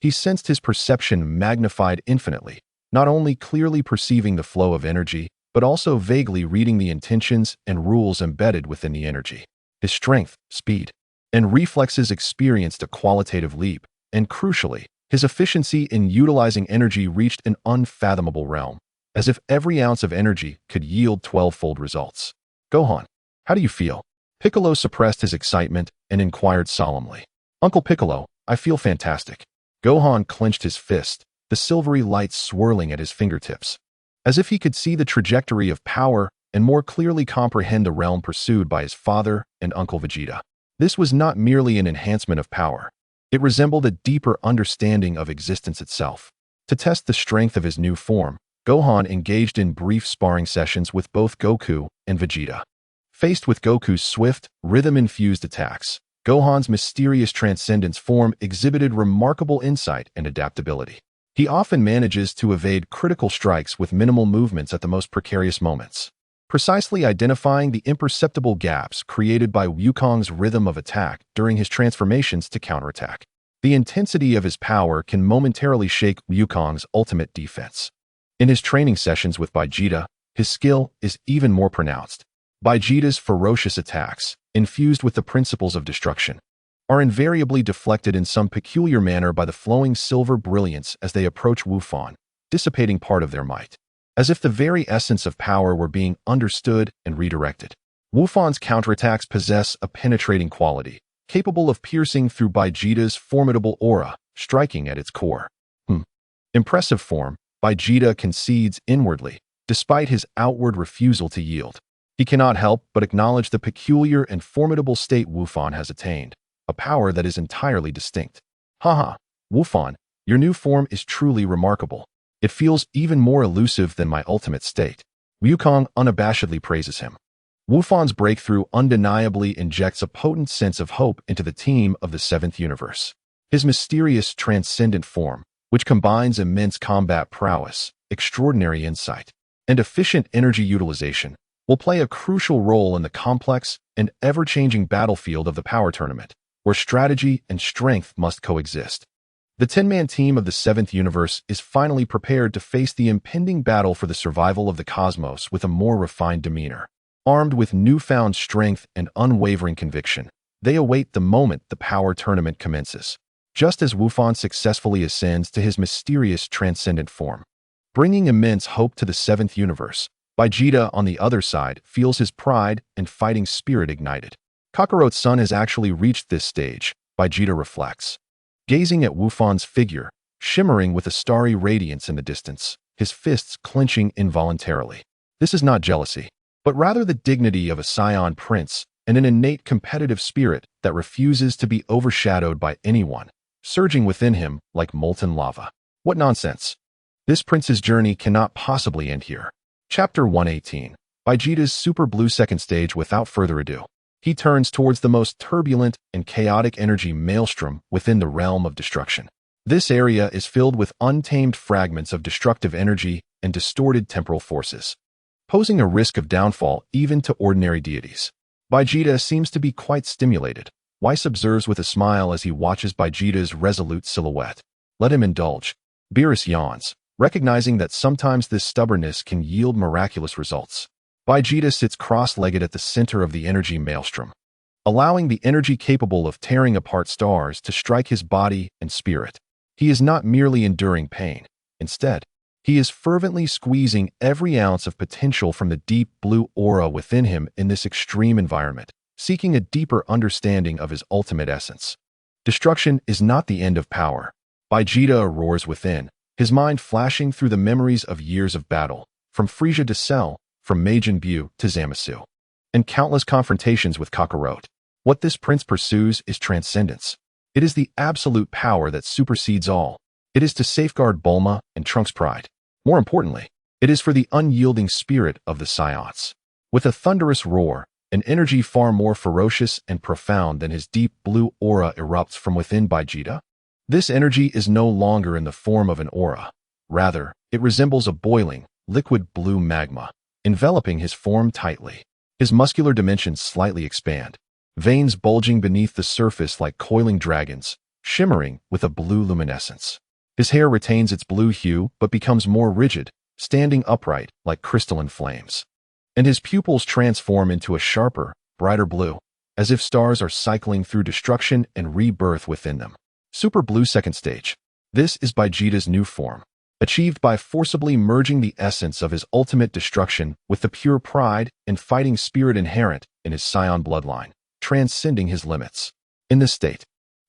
he sensed his perception magnified infinitely, not only clearly perceiving the flow of energy, but also vaguely reading the intentions and rules embedded within the energy. His strength, speed, and reflexes experienced a qualitative leap, and crucially, his efficiency in utilizing energy reached an unfathomable realm, as if every ounce of energy could yield 12-fold results. Gohan, how do you feel? Piccolo suppressed his excitement and inquired solemnly. Uncle Piccolo, I feel fantastic. Gohan clenched his fist, the silvery light swirling at his fingertips, as if he could see the trajectory of power and more clearly comprehend the realm pursued by his father and Uncle Vegeta. This was not merely an enhancement of power. It resembled a deeper understanding of existence itself. To test the strength of his new form, Gohan engaged in brief sparring sessions with both Goku and Vegeta. Faced with Goku's swift, rhythm-infused attacks, Gohan's mysterious transcendence form exhibited remarkable insight and adaptability. He often manages to evade critical strikes with minimal movements at the most precarious moments, precisely identifying the imperceptible gaps created by Wukong's rhythm of attack during his transformations to counterattack. The intensity of his power can momentarily shake Wukong's ultimate defense. In his training sessions with Vegeta, his skill is even more pronounced. Vegeta's ferocious attacks, infused with the principles of destruction, are invariably deflected in some peculiar manner by the flowing silver brilliance as they approach Wufan, dissipating part of their might, as if the very essence of power were being understood and redirected. Wufan's counterattacks possess a penetrating quality, capable of piercing through Vegeta's formidable aura, striking at its core. Impressive form, Vegeta concedes inwardly, despite his outward refusal to yield. He cannot help but acknowledge the peculiar and formidable state Wufan has attained, a power that is entirely distinct. Haha, Wufan, your new form is truly remarkable. It feels even more elusive than my ultimate state. Wukong unabashedly praises him. Wufan's breakthrough undeniably injects a potent sense of hope into the team of the seventh universe. His mysterious transcendent form, which combines immense combat prowess, extraordinary insight, and efficient energy utilization, will play a crucial role in the complex and ever-changing battlefield of the power tournament, where strategy and strength must coexist. The 10-man team of the 7th universe is finally prepared to face the impending battle for the survival of the cosmos with a more refined demeanor. Armed with newfound strength and unwavering conviction, they await the moment the power tournament commences, just as Wufan successfully ascends to his mysterious transcendent form. Bringing immense hope to the 7th universe, Vegeta, on the other side, feels his pride and fighting spirit ignited. Kakarot's son has actually reached this stage, Vegeta reflects. Gazing at Wufan's figure, shimmering with a starry radiance in the distance, his fists clenching involuntarily. This is not jealousy, but rather the dignity of a Saiyan prince and an innate competitive spirit that refuses to be overshadowed by anyone, surging within him like molten lava. What nonsense! This prince's journey cannot possibly end here. Chapter 118. Vegeta's Super Blue Second Stage. Without further ado, he turns towards the most turbulent and chaotic energy maelstrom within the realm of destruction. This area is filled with untamed fragments of destructive energy and distorted temporal forces, posing a risk of downfall even to ordinary deities. Vegeta seems to be quite stimulated. Whis observes with a smile as he watches Vegeta's resolute silhouette. Let him indulge. Beerus yawns, recognizing that sometimes this stubbornness can yield miraculous results. Vegeta sits cross-legged at the center of the energy maelstrom, allowing the energy capable of tearing apart stars to strike his body and spirit. He is not merely enduring pain. Instead, he is fervently squeezing every ounce of potential from the deep blue aura within him in this extreme environment, seeking a deeper understanding of his ultimate essence. Destruction is not the end of power. Vegeta roars within, his mind flashing through the memories of years of battle, from Frieza to Cell, from Majin Buu to Zamasu, and countless confrontations with Kakarot. What this prince pursues is transcendence. It is the absolute power that supersedes all. It is to safeguard Bulma and Trunks' pride. More importantly, it is for the unyielding spirit of the Saiyans. With a thunderous roar, an energy far more ferocious and profound than his deep blue aura erupts from within Vegeta. This energy is no longer in the form of an aura. Rather, it resembles a boiling, liquid blue magma, enveloping his form tightly. His muscular dimensions slightly expand, veins bulging beneath the surface like coiling dragons, shimmering with a blue luminescence. His hair retains its blue hue but becomes more rigid, standing upright like crystalline flames. And his pupils transform into a sharper, brighter blue, as if stars are cycling through destruction and rebirth within them. Super Blue Second Stage. This is Vegeta's new form, achieved by forcibly merging the essence of his ultimate destruction with the pure pride and fighting spirit inherent in his Saiyan bloodline, transcending his limits. In this state,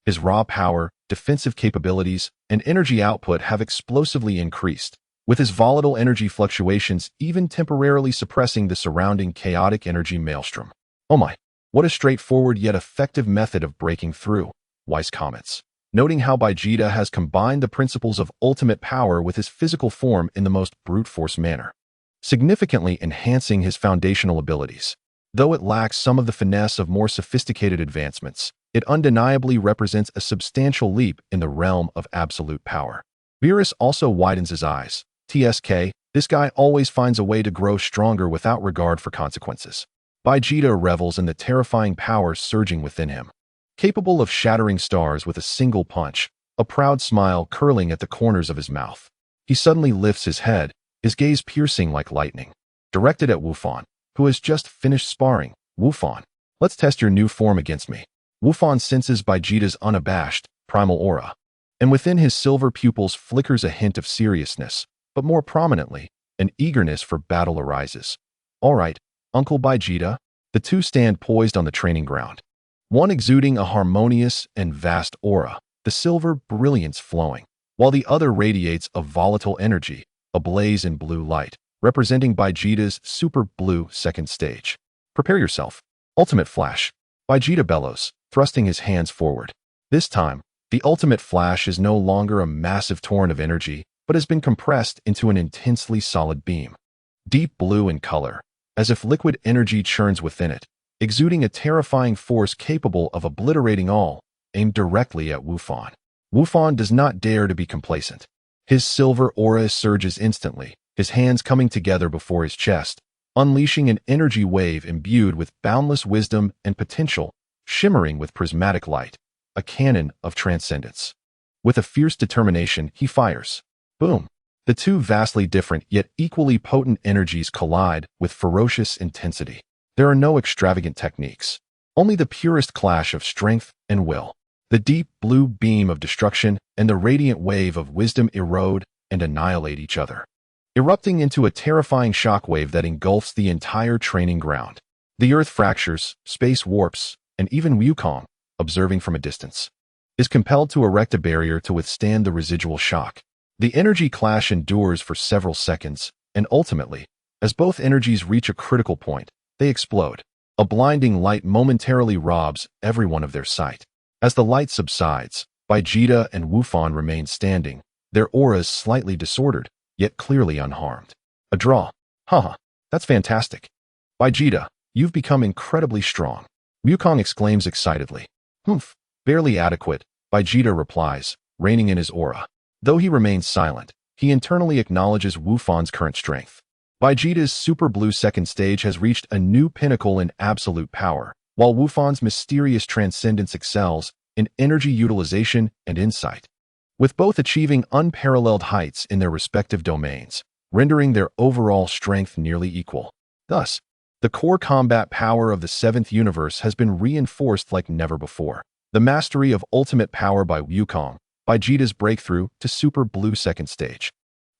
his raw power, defensive capabilities, and energy output have explosively increased, with his volatile energy fluctuations even temporarily suppressing the surrounding chaotic energy maelstrom. Oh my, what a straightforward yet effective method of breaking through, Whis comments, noting how Vegeta has combined the principles of ultimate power with his physical form in the most brute force manner, significantly enhancing his foundational abilities. Though it lacks some of the finesse of more sophisticated advancements, it undeniably represents a substantial leap in the realm of absolute power. Beerus also widens his eyes. TSK, this guy always finds a way to grow stronger without regard for consequences. Vegeta revels in the terrifying power surging within him. Capable of shattering stars with a single punch, a proud smile curling at the corners of his mouth. He suddenly lifts his head, his gaze piercing like lightning, directed at Wufan, who has just finished sparring. Wufan, let's test your new form against me. Wufan senses Vegeta's unabashed, primal aura, and within his silver pupils flickers a hint of seriousness, but more prominently, an eagerness for battle arises. All right, Uncle Vegeta. The two stand poised on the training ground, one exuding a harmonious and vast aura, the silver brilliance flowing, while the other radiates a volatile energy, ablaze in blue light, representing Vegeta's Super Blue Second Stage. Prepare yourself. Ultimate Flash. Vegeta bellows, thrusting his hands forward. This time, the Ultimate Flash is no longer a massive torrent of energy, but has been compressed into an intensely solid beam. Deep blue in color, as if liquid energy churns within it, exuding a terrifying force capable of obliterating all, aimed directly at Wufan. Wufan does not dare to be complacent. His silver aura surges instantly, his hands coming together before his chest, unleashing an energy wave imbued with boundless wisdom and potential, shimmering with prismatic light, a cannon of transcendence. With a fierce determination, he fires. Boom! The two vastly different yet equally potent energies collide with ferocious intensity. There are no extravagant techniques, only the purest clash of strength and will. The deep blue beam of destruction and the radiant wave of wisdom erode and annihilate each other, erupting into a terrifying shockwave that engulfs the entire training ground. The earth fractures, space warps, and even Wukong, observing from a distance, is compelled to erect a barrier to withstand the residual shock. The energy clash endures for several seconds, and ultimately, as both energies reach a critical point, they explode. A blinding light momentarily robs everyone of their sight. As the light subsides, Vegeta and Wufan remain standing, their auras slightly disordered, yet clearly unharmed. A draw. Haha, that's fantastic. Vegeta, you've become incredibly strong. Wukong exclaims excitedly. Humph, barely adequate, Vegeta replies, reining in his aura. Though he remains silent, he internally acknowledges Wufan's current strength. Vegeta's Super Blue second stage has reached a new pinnacle in absolute power, while Wufan's mysterious transcendence excels in energy utilization and insight, with both achieving unparalleled heights in their respective domains, rendering their overall strength nearly equal. Thus, the core combat power of the seventh universe has been reinforced like never before. The mastery of ultimate power by Wukong, Vegeta's breakthrough to Super Blue second stage,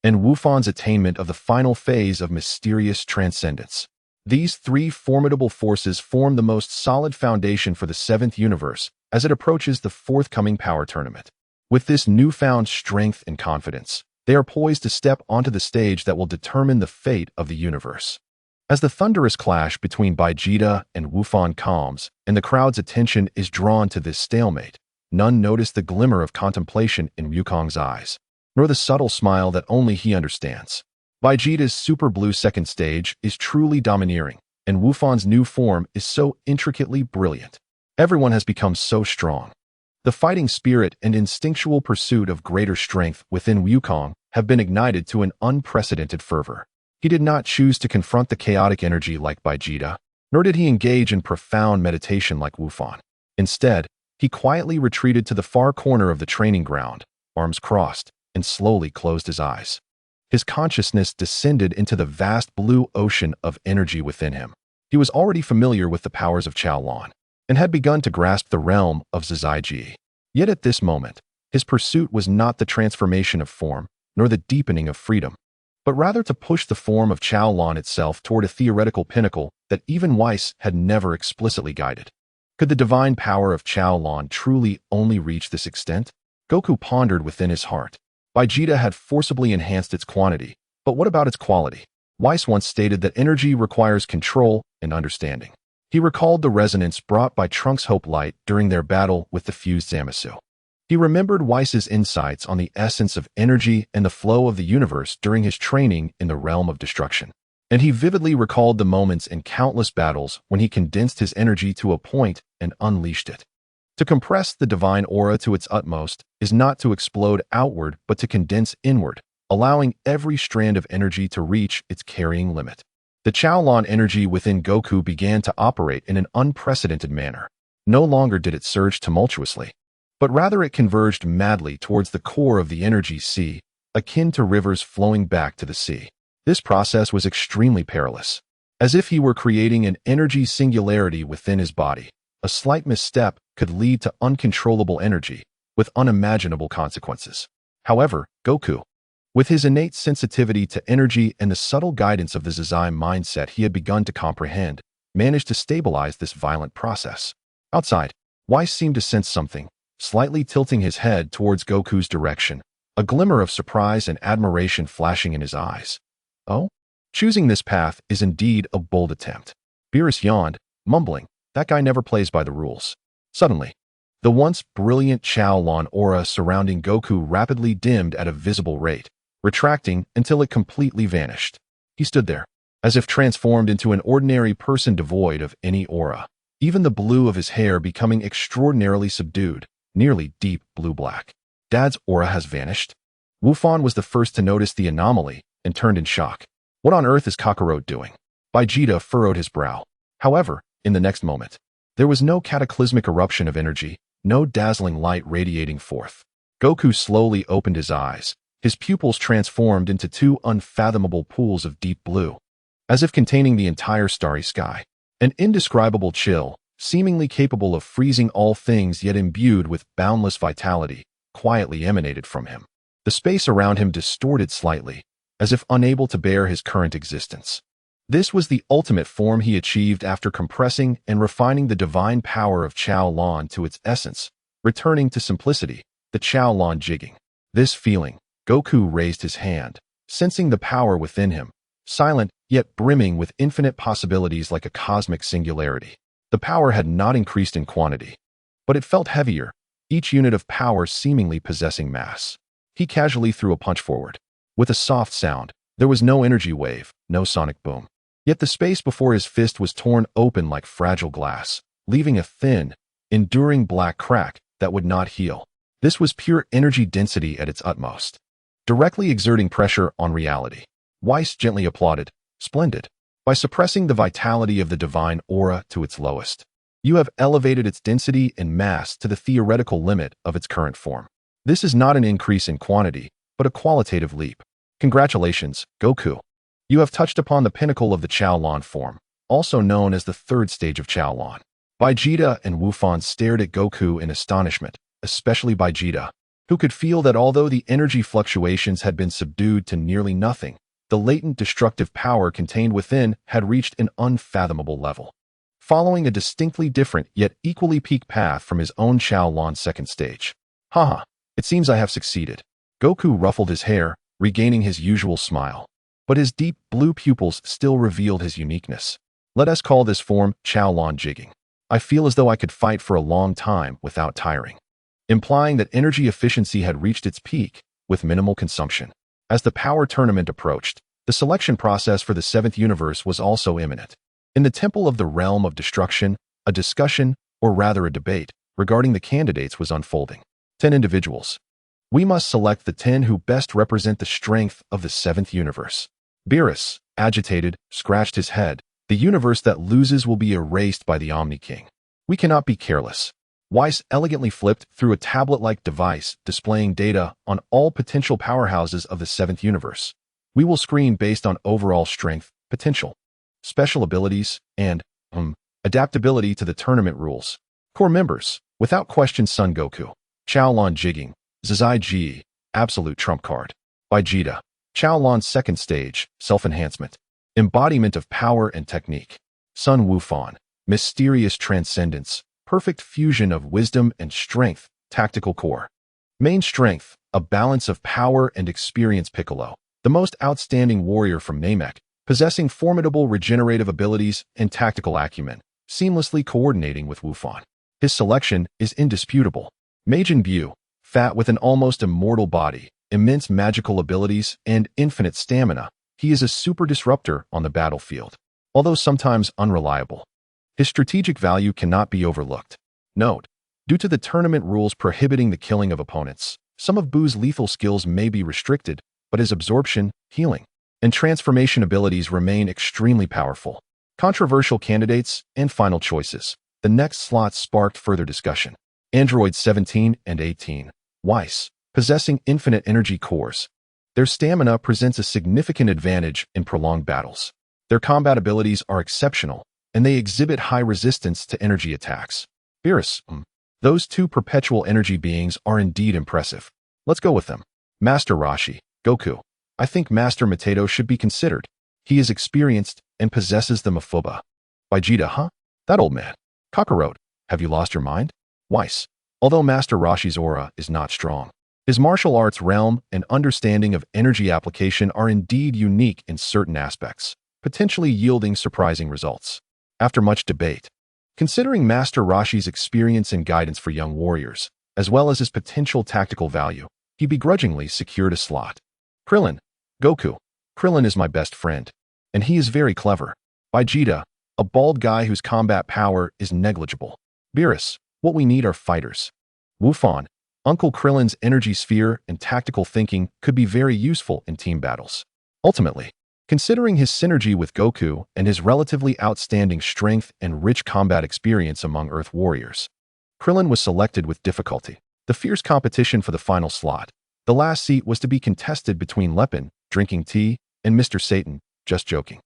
and Wufan's attainment of the final phase of mysterious transcendence. These three formidable forces form the most solid foundation for the seventh universe as it approaches the forthcoming power tournament. With this newfound strength and confidence, they are poised to step onto the stage that will determine the fate of the universe. As the thunderous clash between Vegeta and Wufan calms, and the crowd's attention is drawn to this stalemate, none notice the glimmer of contemplation in Wukong's eyes, nor the subtle smile that only he understands. Vegeta's Super Blue second stage is truly domineering, and Wufan's new form is so intricately brilliant. Everyone has become so strong. The fighting spirit and instinctual pursuit of greater strength within Wukong have been ignited to an unprecedented fervor. He did not choose to confront the chaotic energy like Vegeta, nor did he engage in profound meditation like Wufan. Instead, he quietly retreated to the far corner of the training ground, arms crossed, and slowly closed his eyes. His consciousness descended into the vast blue ocean of energy within him. He was already familiar with the powers of Chaolan, and had begun to grasp the realm of Zizai. Yet at this moment, his pursuit was not the transformation of form, nor the deepening of freedom, but rather to push the form of Chaolan itself toward a theoretical pinnacle that even Whis had never explicitly guided. Could the divine power of Chaolan truly only reach this extent? Goku pondered within his heart. Vegeta had forcibly enhanced its quantity, but what about its quality? Whis once stated that energy requires control and understanding. He recalled the resonance brought by Trunks' Hope Light during their battle with the fused Zamasu. He remembered Whis' insights on the essence of energy and the flow of the universe during his training in the realm of destruction. And he vividly recalled the moments in countless battles when he condensed his energy to a point and unleashed it. To compress the divine aura to its utmost is not to explode outward but to condense inward, allowing every strand of energy to reach its carrying limit. The Chaolan energy within Goku began to operate in an unprecedented manner. No longer did it surge tumultuously, but rather it converged madly towards the core of the energy sea, akin to rivers flowing back to the sea. This process was extremely perilous, as if he were creating an energy singularity within his body. A slight misstep could lead to uncontrollable energy, with unimaginable consequences. However, Goku, with his innate sensitivity to energy and the subtle guidance of the Zizai mindset he had begun to comprehend, managed to stabilize this violent process. Outside, Whis seemed to sense something, slightly tilting his head towards Goku's direction, a glimmer of surprise and admiration flashing in his eyes. Oh? Choosing this path is indeed a bold attempt. Beerus yawned, mumbling, that guy never plays by the rules. Suddenly, the once brilliant Chaolan aura surrounding Goku rapidly dimmed at a visible rate, retracting until it completely vanished. He stood there, as if transformed into an ordinary person devoid of any aura, even the blue of his hair becoming extraordinarily subdued, nearly deep blue-black. Dad's aura has vanished? Wufan was the first to notice the anomaly and turned in shock. What on earth is Kakarot doing? Vegeta furrowed his brow. However, in the next moment, there was no cataclysmic eruption of energy, no dazzling light radiating forth. Goku slowly opened his eyes. His pupils transformed into two unfathomable pools of deep blue, as if containing the entire starry sky. An indescribable chill, seemingly capable of freezing all things yet imbued with boundless vitality, quietly emanated from him. The space around him distorted slightly, as if unable to bear his current existence. This was the ultimate form he achieved after compressing and refining the divine power of Chao Lan to its essence, returning to simplicity, the Chao Lan jigging. This feeling, Goku raised his hand, sensing the power within him, silent yet brimming with infinite possibilities like a cosmic singularity. The power had not increased in quantity, but it felt heavier, each unit of power seemingly possessing mass. He casually threw a punch forward. With a soft sound, there was no energy wave, no sonic boom. Yet the space before his fist was torn open like fragile glass, leaving a thin, enduring black crack that would not heal. This was pure energy density at its utmost, directly exerting pressure on reality. Weiss gently applauded. Splendid. By suppressing the vitality of the divine aura to its lowest, you have elevated its density and mass to the theoretical limit of its current form. This is not an increase in quantity, but a qualitative leap. Congratulations, Goku. You have touched upon the pinnacle of the Chao Lan form, also known as the third stage of Chao Lan. Vegeta and Wufan stared at Goku in astonishment, especially Vegeta, who could feel that although the energy fluctuations had been subdued to nearly nothing, the latent destructive power contained within had reached an unfathomable level. Following a distinctly different yet equally peak path from his own Chao Lan second stage. Haha, it seems I have succeeded. Goku ruffled his hair, regaining his usual smile. But his deep blue pupils still revealed his uniqueness. Let us call this form Chao Lan jigging. I feel as though I could fight for a long time without tiring, implying that energy efficiency had reached its peak with minimal consumption. As the power tournament approached, the selection process for the seventh universe was also imminent. In the Temple of the Realm of Destruction, a discussion, or rather a debate, regarding the candidates was unfolding. 10 individuals. We must select the 10 who best represent the strength of the seventh universe. Beerus, agitated, scratched his head. The universe that loses will be erased by the Omni King. We cannot be careless. Weiss elegantly flipped through a tablet-like device displaying data on all potential powerhouses of the seventh universe. We will screen based on overall strength, potential, special abilities, and, adaptability to the tournament rules. Core members, without question Son Goku. Chao Lan jigging, Zazai Ji, absolute trump card. Vegeta, Chao Lan's second stage, self-enhancement, embodiment of power and technique. Sun Wufan, mysterious transcendence, perfect fusion of wisdom and strength, tactical core. Main strength, a balance of power and experience. Piccolo, the most outstanding warrior from Namek, possessing formidable regenerative abilities and tactical acumen, seamlessly coordinating with Wufan. His selection is indisputable. Majin Buu, fat with an almost immortal body, immense magical abilities, and infinite stamina, he is a super disruptor on the battlefield, although sometimes unreliable. His strategic value cannot be overlooked. Note, due to the tournament rules prohibiting the killing of opponents, some of Buu's lethal skills may be restricted, but his absorption, healing, and transformation abilities remain extremely powerful. Controversial candidates and final choices. The next slots sparked further discussion. Androids 17 and 18. Weiss, possessing infinite energy cores. Their stamina presents a significant advantage in prolonged battles. Their combat abilities are exceptional, and they exhibit high resistance to energy attacks. Beerus, those two perpetual energy beings are indeed impressive. Let's go with them. Master Roshi, Goku. I think Master Mateto should be considered. He is experienced and possesses the Mafuba. Vegeta, That old man. Kakarot, have you lost your mind? Weiss, although Master Roshi's aura is not strong, his martial arts realm and understanding of energy application are indeed unique in certain aspects, potentially yielding surprising results. After much debate, considering Master Roshi's experience and guidance for young warriors, as well as his potential tactical value, he begrudgingly secured a slot. Krillin, Goku. Krillin is my best friend, and he is very clever. Vegeta, a bald guy whose combat power is negligible. Beerus, what we need are fighters. Wufan, Uncle Krillin's energy sphere and tactical thinking could be very useful in team battles. Ultimately, Considering his synergy with Goku and his relatively outstanding strength and rich combat experience among Earth warriors, Krillin was selected with difficulty. The fierce competition for the final slot. The last seat was to be contested between Lepin, drinking tea, and Mr. Satan, just joking.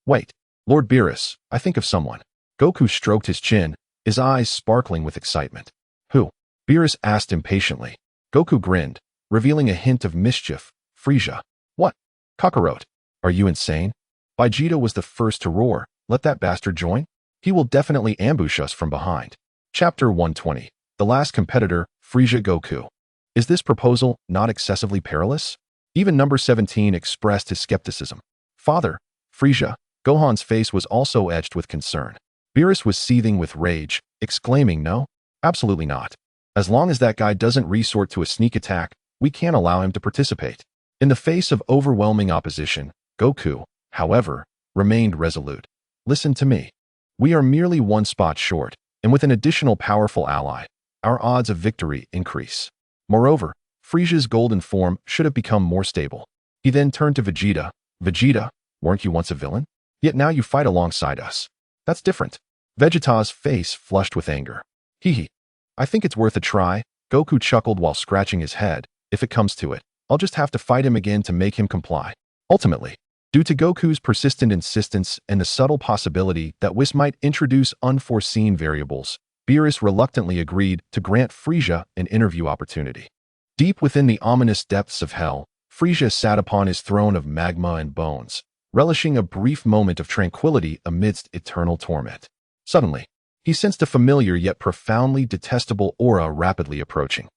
Wait, Lord Beerus, I think of someone. Goku stroked his chin, his eyes sparkling with excitement. Who? Beerus asked impatiently. Goku grinned, revealing a hint of mischief. Frieza. What? Kakarot. Are you insane? Vegeta was the first to roar. Let that bastard join? He will definitely ambush us from behind. Chapter 120. The last competitor, Frieza Goku. Is this proposal not excessively perilous? Even number 17 expressed his skepticism. Father, Frieza. Gohan's face was also edged with concern. Beerus was seething with rage, exclaiming no, absolutely not. As long as that guy doesn't resort to a sneak attack, we can't allow him to participate. In the face of overwhelming opposition, Goku, however, remained resolute. Listen to me. We are merely one spot short, and with an additional powerful ally, our odds of victory increase. Moreover, Frieza's golden form should have become more stable. He then turned to Vegeta. Vegeta, weren't you once a villain? Yet now you fight alongside us. That's different. Vegeta's face flushed with anger. Hee. I think it's worth a try. Goku chuckled while scratching his head. If it comes to it, I'll just have to fight him again to make him comply. Ultimately, due to Goku's persistent insistence and the subtle possibility that Whis might introduce unforeseen variables, Beerus reluctantly agreed to grant Frieza an interview opportunity. Deep within the ominous depths of hell, Frieza sat upon his throne of magma and bones, relishing a brief moment of tranquility amidst eternal torment. Suddenly, he sensed a familiar yet profoundly detestable aura rapidly approaching.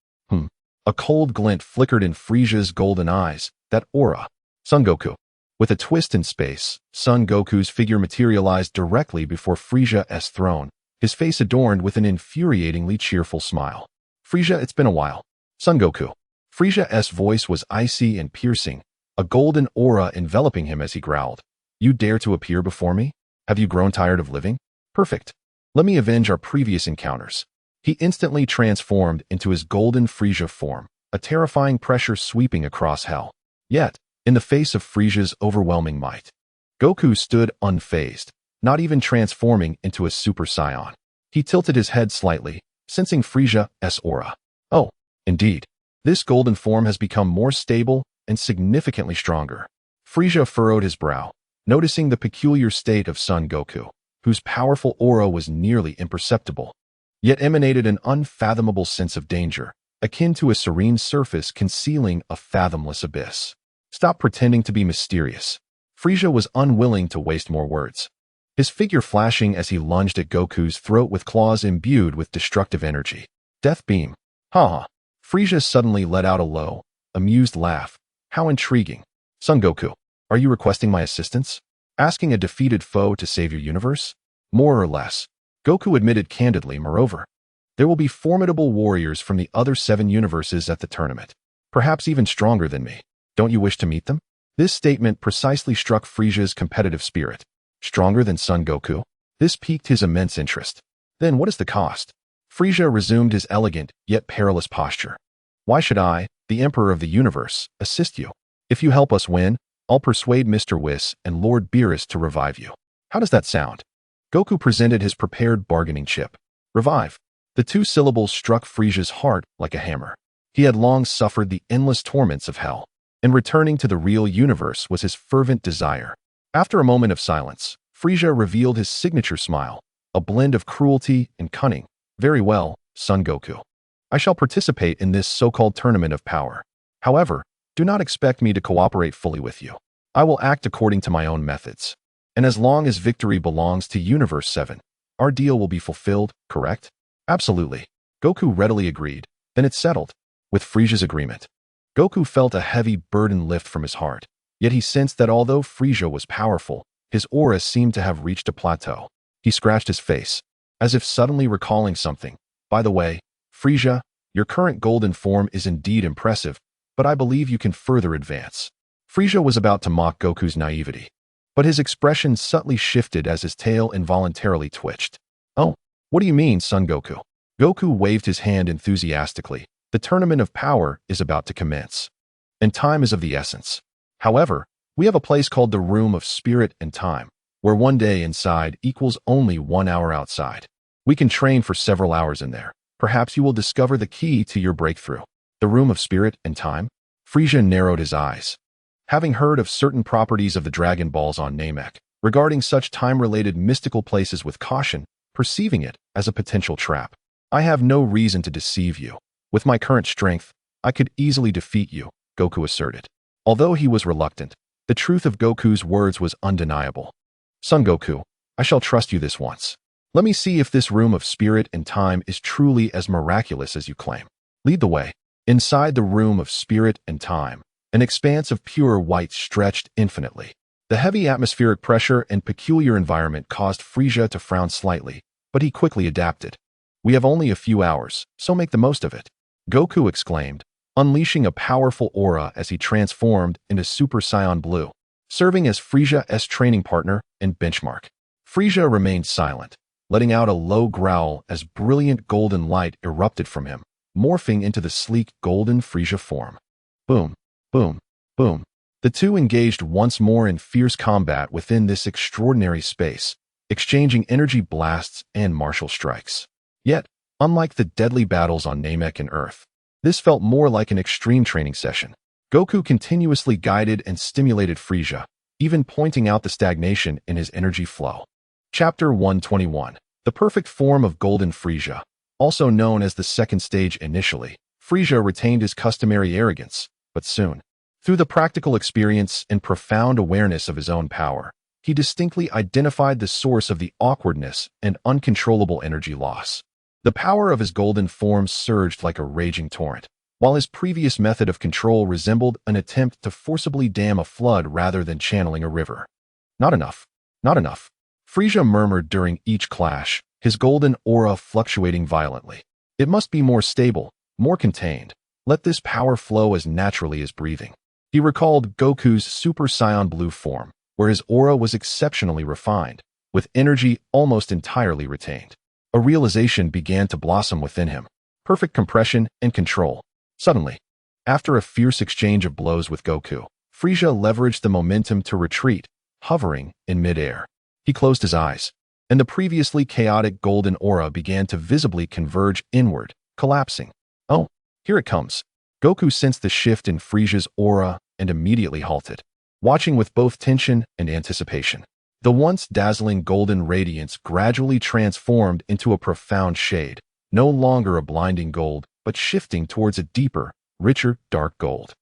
A cold glint flickered in Frieza's golden eyes. That aura. Son Goku. With a twist in space, Son Goku's figure materialized directly before Frieza's throne, his face adorned with an infuriatingly cheerful smile. Frieza, it's been a while. Son Goku. Frieza's voice was icy and piercing, a golden aura enveloping him as he growled. You dare to appear before me? Have you grown tired of living? Perfect. Let me avenge our previous encounters. He instantly transformed into his golden Frieza form, a terrifying pressure sweeping across hell. Yet, in the face of Frieza's overwhelming might, Goku stood unfazed, not even transforming into a Super Saiyan. He tilted his head slightly, sensing Frieza's aura. Oh, indeed. This golden form has become more stable and significantly stronger. Frieza furrowed his brow, noticing the peculiar state of Son Goku, whose powerful aura was nearly imperceptible, yet emanated an unfathomable sense of danger, akin to a serene surface concealing a fathomless abyss. Stop pretending to be mysterious. Frieza was unwilling to waste more words, his figure flashing as he lunged at Goku's throat with claws imbued with destructive energy. Death beam. Ha! Frieza suddenly let out a low, amused laugh. How intriguing. Son Goku, are you requesting my assistance? Asking a defeated foe to save your universe? More or less. Goku admitted candidly, moreover. There will be formidable warriors from the other 7 universes at the tournament. Perhaps even stronger than me. Don't you wish to meet them? This statement precisely struck Frieza's competitive spirit. Stronger than Son Goku? This piqued his immense interest. Then what is the cost? Frieza resumed his elegant, yet perilous posture. Why should I, the Emperor of the Universe, assist you? If you help us win, I'll persuade Mr. Whis and Lord Beerus to revive you. How does that sound? Goku presented his prepared bargaining chip. Revive. The 2 syllables struck Frieza's heart like a hammer. He had long suffered the endless torments of hell, and returning to the real universe was his fervent desire. After a moment of silence, Frieza revealed his signature smile, a blend of cruelty and cunning. Very well, Son Goku. I shall participate in this so-called tournament of power. However, do not expect me to cooperate fully with you. I will act according to my own methods. And as long as victory belongs to Universe 7, our deal will be fulfilled, correct? Absolutely. Goku readily agreed. Then it's settled. With Frieza's agreement, Goku felt a heavy burden lift from his heart. Yet he sensed that although Frieza was powerful, his aura seemed to have reached a plateau. He scratched his face, as if suddenly recalling something. By the way, Frieza, your current golden form is indeed impressive, but I believe you can further advance. Frieza was about to mock Goku's naivety, but his expression subtly shifted as his tail involuntarily twitched. Oh, what do you mean, Son Goku? Goku waved his hand enthusiastically. The tournament of power is about to commence, and time is of the essence. However, We have a place called the Room of Spirit and Time, where one day inside equals only 1 hour outside. We can train for several hours in there. Perhaps you will discover the key to your breakthrough. The Room of Spirit and Time? Frieza narrowed his eyes. Having heard of certain properties of the Dragon Balls on Namek, regarding such time-related mystical places with caution, perceiving it as a potential trap. I have no reason to deceive you. With my current strength, I could easily defeat you, Goku asserted. Although he was reluctant, the truth of Goku's words was undeniable. Son Goku, I shall trust you this once. Let me see if this Room of Spirit and Time is truly as miraculous as you claim. Lead the way. Inside the Room of Spirit and Time, an expanse of pure white stretched infinitely. The heavy atmospheric pressure and peculiar environment caused Frieza to frown slightly, but he quickly adapted. We have only a few hours, so make the most of it, Goku exclaimed, unleashing a powerful aura as he transformed into Super Saiyan Blue, serving as Frieza's training partner and benchmark. Frieza remained silent, letting out a low growl as brilliant golden light erupted from him, morphing into the sleek golden Frieza form. Boom, boom, boom. The two engaged once more in fierce combat within this extraordinary space, exchanging energy blasts and martial strikes. Yet, unlike the deadly battles on Namek and Earth, this felt more like an extreme training session. Goku continuously guided and stimulated Frieza, even pointing out the stagnation in his energy flow. Chapter 121. The perfect form of Golden Frieza. Also known as the second stage initially, Frieza retained his customary arrogance, but soon, through the practical experience and profound awareness of his own power, he distinctly identified the source of the awkwardness and uncontrollable energy loss. The power of his golden form surged like a raging torrent, while his previous method of control resembled an attempt to forcibly dam a flood rather than channeling a river. Not enough. Not enough. Frieza murmured during each clash, his golden aura fluctuating violently. It must be more stable, more contained. Let this power flow as naturally as breathing. He recalled Goku's Super Saiyan Blue form, where his aura was exceptionally refined, with energy almost entirely retained. A realization began to blossom within him. Perfect compression and control. Suddenly, after a fierce exchange of blows with Goku, Frieza leveraged the momentum to retreat, hovering in midair. He closed his eyes, and the previously chaotic golden aura began to visibly converge inward, collapsing. Oh, here it comes. Goku sensed the shift in Frieza's aura and immediately halted, watching with both tension and anticipation. The once dazzling golden radiance gradually transformed into a profound shade, no longer a blinding gold, but shifting towards a deeper, richer, dark gold.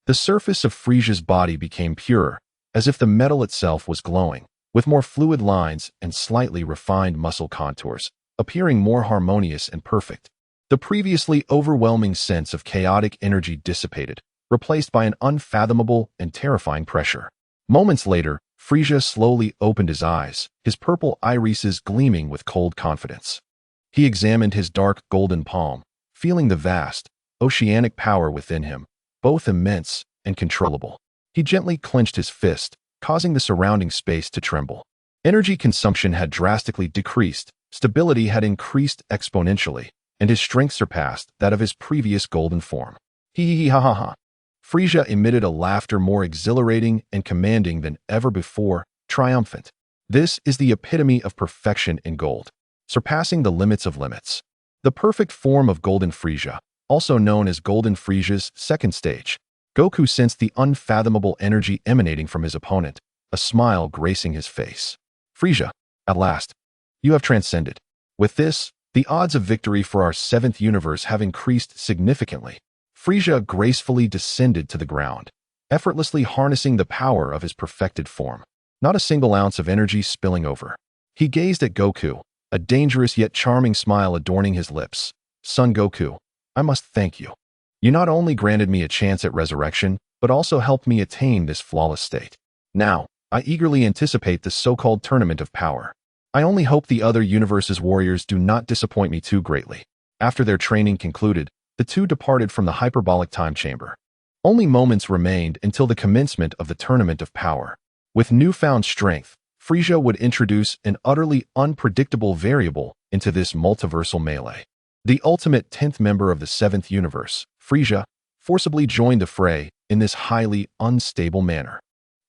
The surface of Frieza's body became purer, as if the metal itself was glowing, with more fluid lines and slightly refined muscle contours, appearing more harmonious and perfect. The previously overwhelming sense of chaotic energy dissipated, replaced by an unfathomable and terrifying pressure. Moments later, Frieza slowly opened his eyes, his purple irises gleaming with cold confidence. He examined his dark golden palm, feeling the vast, oceanic power within him, both immense and controllable. He gently clenched his fist, causing the surrounding space to tremble. Energy consumption had drastically decreased, stability had increased exponentially, and his strength surpassed that of his previous golden form. Hee ha ha ha. Frieza emitted a laughter more exhilarating and commanding than ever before, triumphant. This is the epitome of perfection in gold, surpassing the limits of limits. The perfect form of Golden Frieza, also known as Golden Frieza's second stage. Goku sensed the unfathomable energy emanating from his opponent, a smile gracing his face. Frieza, at last, you have transcended. With this, the odds of victory for our seventh universe have increased significantly. Frieza gracefully descended to the ground, effortlessly harnessing the power of his perfected form. Not a single ounce of energy spilling over. He gazed at Goku, a dangerous yet charming smile adorning his lips. Son Goku, I must thank you. You not only granted me a chance at resurrection, but also helped me attain this flawless state. Now, I eagerly anticipate the so-called tournament of power. I only hope the other universe's warriors do not disappoint me too greatly. After their training concluded, the two departed from the hyperbolic time chamber. Only moments remained until the commencement of the tournament of power. With newfound strength, Frieza would introduce an utterly unpredictable variable into this multiversal melee. The ultimate 10th member of the 7th universe, Frieza, forcibly joined the fray in this highly unstable manner.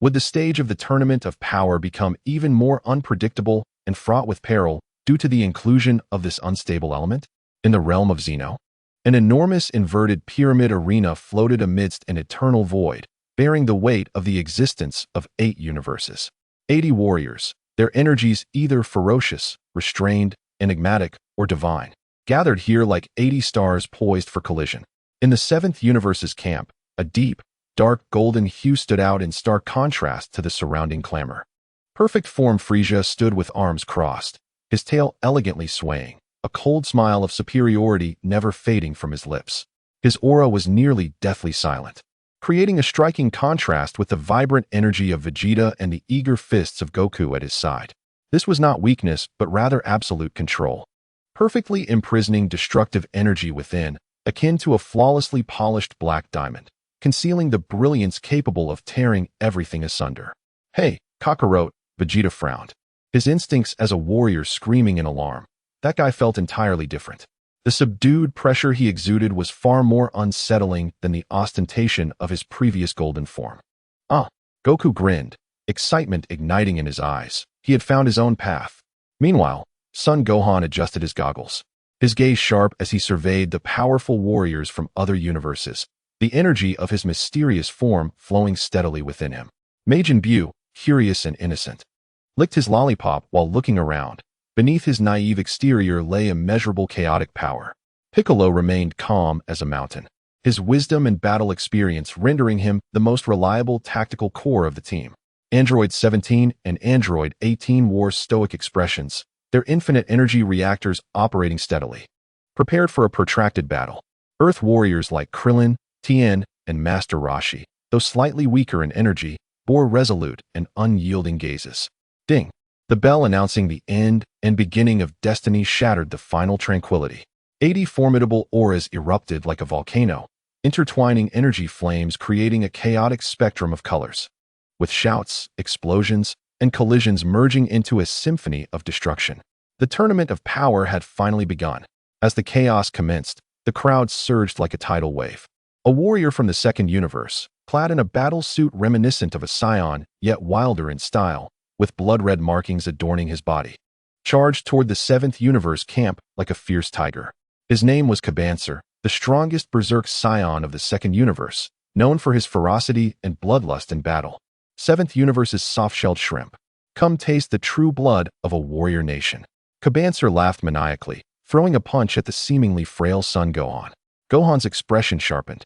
Would the stage of the Tournament of Power become even more unpredictable and fraught with peril due to the inclusion of this unstable element? In the realm of Xeno, an enormous inverted pyramid arena floated amidst an eternal void, bearing the weight of the existence of 8 universes. 80 warriors, their energies either ferocious, restrained, enigmatic, or divine, gathered here like 80 stars poised for collision. In the 7th universe's camp, a deep, dark golden hue stood out in stark contrast to the surrounding clamor. Perfect form Frieza stood with arms crossed, his tail elegantly swaying, a cold smile of superiority never fading from his lips. His aura was nearly deathly silent, creating a striking contrast with the vibrant energy of Vegeta and the eager fists of Goku at his side. This was not weakness, but rather absolute control, perfectly imprisoning destructive energy within, akin to a flawlessly polished black diamond, concealing the brilliance capable of tearing everything asunder. "Hey, Kakarot," Vegeta frowned, his instincts as a warrior screaming in alarm. That guy felt entirely different. The subdued pressure he exuded was far more unsettling than the ostentation of his previous golden form. Goku grinned, excitement igniting in his eyes. He had found his own path. Meanwhile, Son Gohan adjusted his goggles, his gaze sharp as he surveyed the powerful warriors from other universes, the energy of his mysterious form flowing steadily within him. Majin Buu, curious and innocent, licked his lollipop while looking around. Beneath his naive exterior lay immeasurable chaotic power. Piccolo remained calm as a mountain, his wisdom and battle experience rendering him the most reliable tactical core of the team. Android 17 and Android 18 wore stoic expressions, their infinite energy reactors operating steadily, prepared for a protracted battle. Earth warriors like Krillin, Tien, and Master Roshi, though slightly weaker in energy, bore resolute and unyielding gazes. Ding! The bell announcing the end and beginning of destiny shattered the final tranquility. 80 formidable auras erupted like a volcano, intertwining energy flames creating a chaotic spectrum of colors, with shouts, explosions, and collisions merging into a symphony of destruction. The Tournament of Power had finally begun. As the chaos commenced, the crowd surged like a tidal wave. A warrior from the 2nd universe, clad in a battle suit reminiscent of a Saiyan, yet wilder in style, with blood-red markings adorning his body, charged toward the 7th universe camp like a fierce tiger. His name was Cabancer, the strongest berserk Saiyan of the 2nd universe, known for his ferocity and bloodlust in battle. 7th universe's soft-shelled shrimp. Come taste the true blood of a warrior nation. Cabancer laughed maniacally, throwing a punch at the seemingly frail Son Gohan. Gohan's expression sharpened,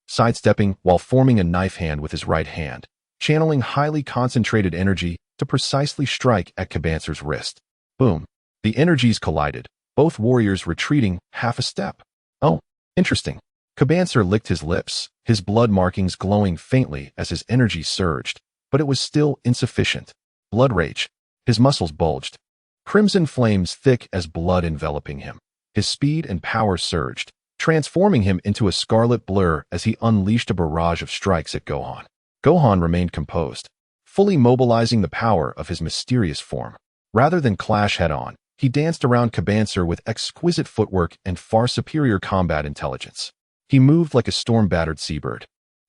sidestepping while forming a knife hand with his right hand, channeling highly concentrated energy to precisely strike at Cabancer's wrist. Boom! The energies collided, both warriors retreating half a step. "Oh, interesting." Cabancer licked his lips, his blood markings glowing faintly as his energy surged, but it was still insufficient. Blood rage. His muscles bulged, crimson flames thick as blood enveloping him. His speed and power surged, transforming him into a scarlet blur as he unleashed a barrage of strikes at Gohan. Gohan remained composed, fully mobilizing the power of his mysterious form. Rather than clash head-on, he danced around Cabancer with exquisite footwork and far superior combat intelligence. He moved like a storm-battered seabird,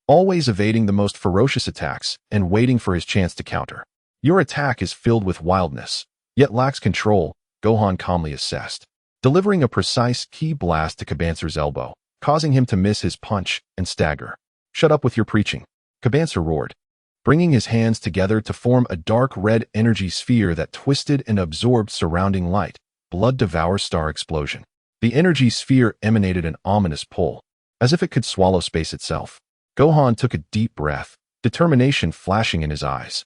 always evading the most ferocious attacks and waiting for his chance to counter. "Your attack is filled with wildness, yet lacks control," Gohan calmly assessed, delivering a precise ki blast to Cabancer's elbow, causing him to miss his punch and stagger. "Shut up with your preaching," Cabancer roared, bringing his hands together to form a dark red energy sphere that twisted and absorbed surrounding light. Blood devour star explosion. The energy sphere emanated an ominous pull, as if it could swallow space itself. Gohan took a deep breath, determination flashing in his eyes.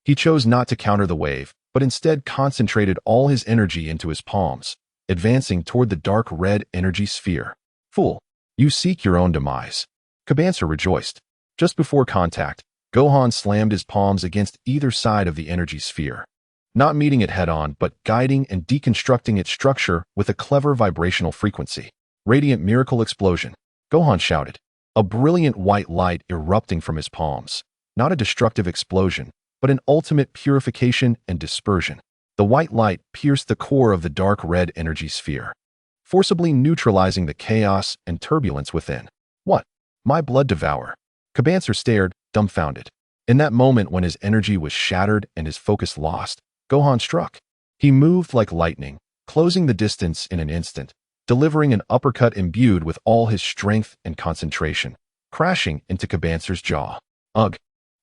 He chose not to counter the wave, but instead concentrated all his energy into his palms, advancing toward the dark red energy sphere. "Fool, you seek your own demise," Cabancer rejoiced. Just before contact, Gohan slammed his palms against either side of the energy sphere, not meeting it head-on but guiding and deconstructing its structure with a clever vibrational frequency. "Radiant miracle explosion," Gohan shouted, a brilliant white light erupting from his palms. Not a destructive explosion, but an ultimate purification and dispersion. The white light pierced the core of the dark red energy sphere, forcibly neutralizing the chaos and turbulence within. "What? My blood devour?" Cabancer stared, dumbfounded. In that moment when his energy was shattered and his focus lost, Gohan struck. He moved like lightning, closing the distance in an instant, delivering an uppercut imbued with all his strength and concentration, crashing into Cabancer's jaw. Ugh!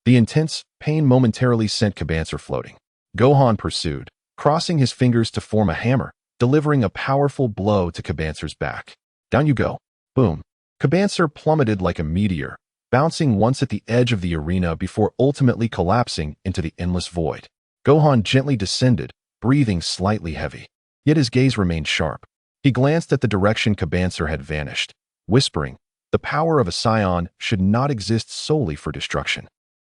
The intense pain momentarily sent Cabancer floating. Gohan pursued, crossing his fingers to form a hammer, delivering a powerful blow to Cabancer's back. Down you go. Boom. Cabancer plummeted like a meteor, bouncing once at the edge of the arena before ultimately collapsing into the endless void. Gohan gently descended, breathing slightly heavy. Yet his gaze remained sharp. He glanced at the direction Cabancer had vanished, whispering, "The power of a Saiyan should not exist solely for destruction."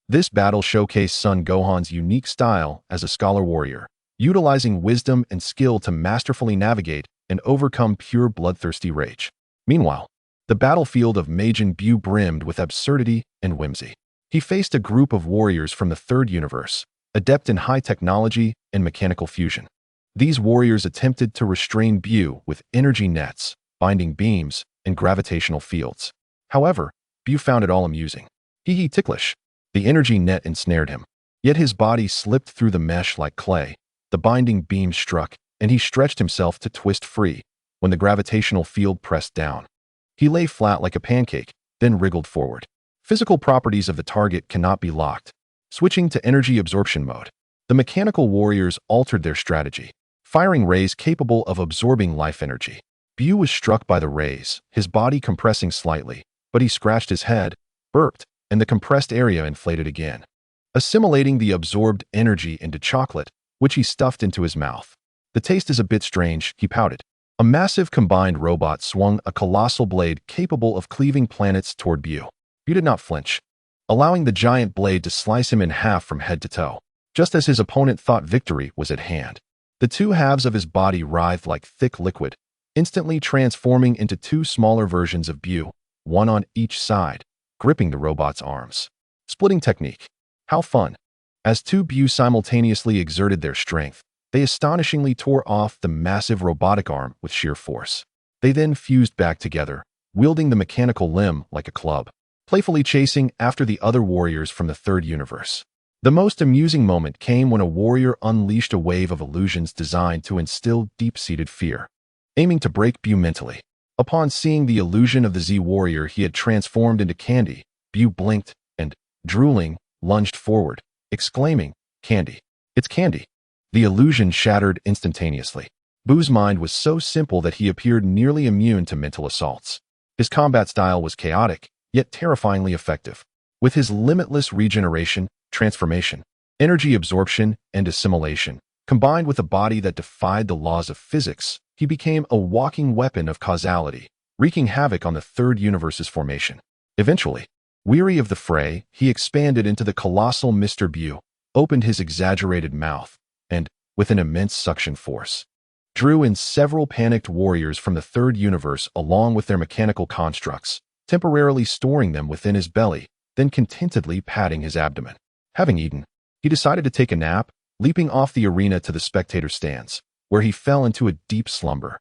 This battle showcased Son Gohan's unique style as a scholar warrior, utilizing wisdom and skill to masterfully navigate and overcome pure bloodthirsty rage. Meanwhile, the battlefield of Majin Buu brimmed with absurdity and whimsy. He faced a group of warriors from the third universe, adept in high technology and mechanical fusion. These warriors attempted to restrain Buu with energy nets, binding beams, and gravitational fields. However, Buu found it all amusing. Hee ticklish. The energy net ensnared him. Yet his body slipped through the mesh like clay. The binding beam struck, and he stretched himself to twist free when the gravitational field pressed down. He lay flat like a pancake, then wriggled forward. Physical properties of the target cannot be locked. Switching to energy absorption mode, the mechanical warriors altered their strategy, firing rays capable of absorbing life energy. Buu was struck by the rays, his body compressing slightly, but he scratched his head, burped, and the compressed area inflated again, assimilating the absorbed energy into chocolate, which he stuffed into his mouth. "The taste is a bit strange," he pouted. A massive combined robot swung a colossal blade capable of cleaving planets toward Buu. Buu did not flinch, allowing the giant blade to slice him in half from head to toe. Just as his opponent thought victory was at hand, the two halves of his body writhed like thick liquid, instantly transforming into two smaller versions of Buu, one on each side, gripping the robot's arms. Splitting technique. How fun. As two Buu simultaneously exerted their strength, they astonishingly tore off the massive robotic arm with sheer force. They then fused back together, wielding the mechanical limb like a club, playfully chasing after the other warriors from the third universe. The most amusing moment came when a warrior unleashed a wave of illusions designed to instill deep-seated fear, aiming to break Buu mentally. Upon seeing the illusion of the Z warrior he had transformed into candy, Buu blinked and, drooling, lunged forward, exclaiming, "Candy! It's candy!" The illusion shattered instantaneously. Buu's mind was so simple that he appeared nearly immune to mental assaults. His combat style was chaotic, yet terrifyingly effective. With his limitless regeneration, transformation, energy absorption, and assimilation, combined with a body that defied the laws of physics, he became a walking weapon of causality, wreaking havoc on the third universe's formation. Eventually, weary of the fray, he expanded into the colossal Mr. Buu, opened his exaggerated mouth, and, with an immense suction force, drew in several panicked warriors from the third universe along with their mechanical constructs, temporarily storing them within his belly, then contentedly patting his abdomen. Having eaten, he decided to take a nap, leaping off the arena to the spectator stands, where he fell into a deep slumber.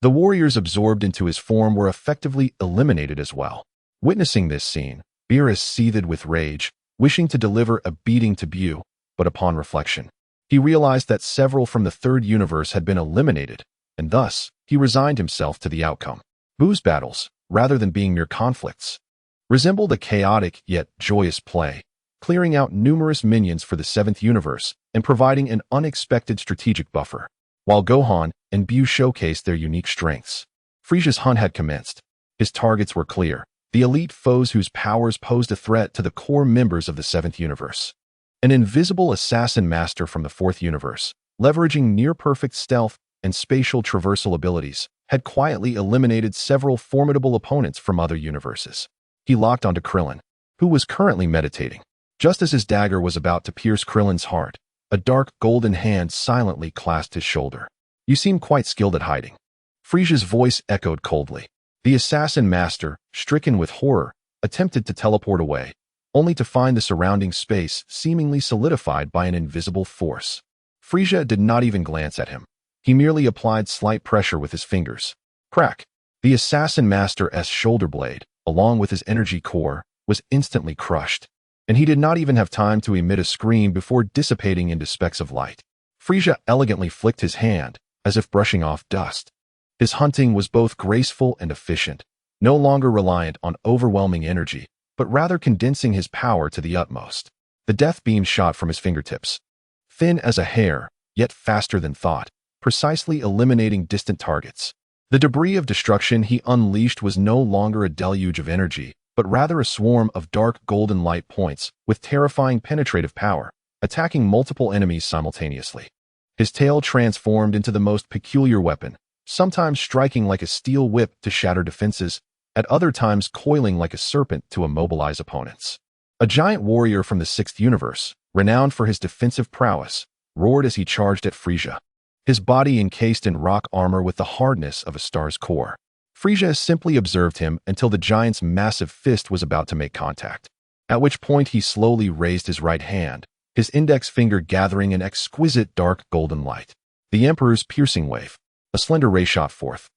The warriors absorbed into his form were effectively eliminated as well. Witnessing this scene, Beerus seethed with rage, wishing to deliver a beating to Buu, but upon reflection, he realized that several from the third universe had been eliminated, and thus, he resigned himself to the outcome. Buu's battles, rather than being mere conflicts, resembled a chaotic yet joyous play, clearing out numerous minions for the seventh universe and providing an unexpected strategic buffer. While Gohan and Buu showcased their unique strengths, Frieza's hunt had commenced. His targets were clear, the elite foes whose powers posed a threat to the core members of the seventh universe. An invisible assassin master from the fourth universe, leveraging near-perfect stealth and spatial traversal abilities, had quietly eliminated several formidable opponents from other universes. He locked onto Krillin, who was currently meditating. Just as his dagger was about to pierce Krillin's heart, a dark golden hand silently clasped his shoulder. "You seem quite skilled at hiding." Frieza's voice echoed coldly. The assassin master, stricken with horror, attempted to teleport away, only to find the surrounding space seemingly solidified by an invisible force. Frieza did not even glance at him. He merely applied slight pressure with his fingers. Crack! The assassin master's shoulder blade, along with his energy core, was instantly crushed. and he did not even have time to emit a scream before dissipating into specks of light. Frieza elegantly flicked his hand, as if brushing off dust. His hunting was both graceful and efficient, no longer reliant on overwhelming energy, but rather condensing his power to the utmost. The death beam shot from his fingertips, thin as a hair, yet faster than thought, precisely eliminating distant targets. The debris of destruction he unleashed was no longer a deluge of energy, but rather a swarm of dark golden light points with terrifying penetrative power, attacking multiple enemies simultaneously. His tail transformed into the most peculiar weapon, sometimes striking like a steel whip to shatter defenses, at other times coiling like a serpent to immobilize opponents. A giant warrior from the Sixth Universe, renowned for his defensive prowess, roared as he charged at Frieza, his body encased in rock armor with the hardness of a star's core. Frieza simply observed him until the giant's massive fist was about to make contact, at which point he slowly raised his right hand, his index finger gathering an exquisite dark golden light. The Emperor's piercing wave, a slender ray shot forth,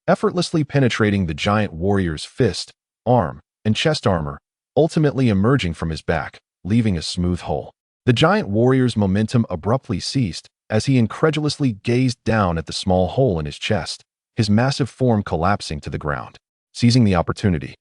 effortlessly penetrating the giant warrior's fist, arm, and chest armor, ultimately emerging from his back, leaving a smooth hole. The giant warrior's momentum abruptly ceased as he incredulously gazed down at the small hole in his chest, his massive form collapsing to the ground. Seizing the opportunity,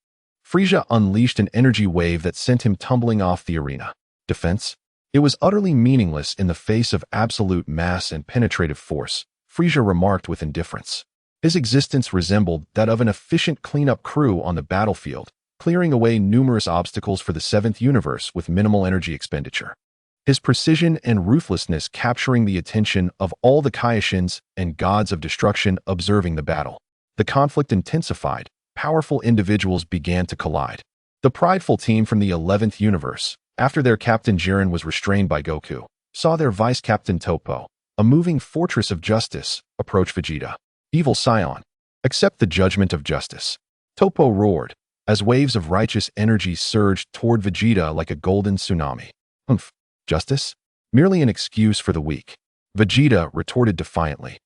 Frieza unleashed an energy wave that sent him tumbling off the arena. Defense? It was utterly meaningless in the face of absolute mass and penetrative force, Frieza remarked with indifference. His existence resembled that of an efficient cleanup crew on the battlefield, clearing away numerous obstacles for the Seventh Universe with minimal energy expenditure. His precision and ruthlessness capturing the attention of all the Kaioshins and gods of destruction observing the battle. The conflict intensified, powerful individuals began to collide. The prideful team from the 11th Universe, after their captain Jiren was restrained by Goku, saw their vice-captain Toppo, a moving fortress of justice, approach Vegeta. Evil Saiyan, accept the judgment of justice. Toppo roared, as waves of righteous energy surged toward Vegeta like a golden tsunami. Humph. Justice? Merely an excuse for the weak. Vegeta retorted defiantly,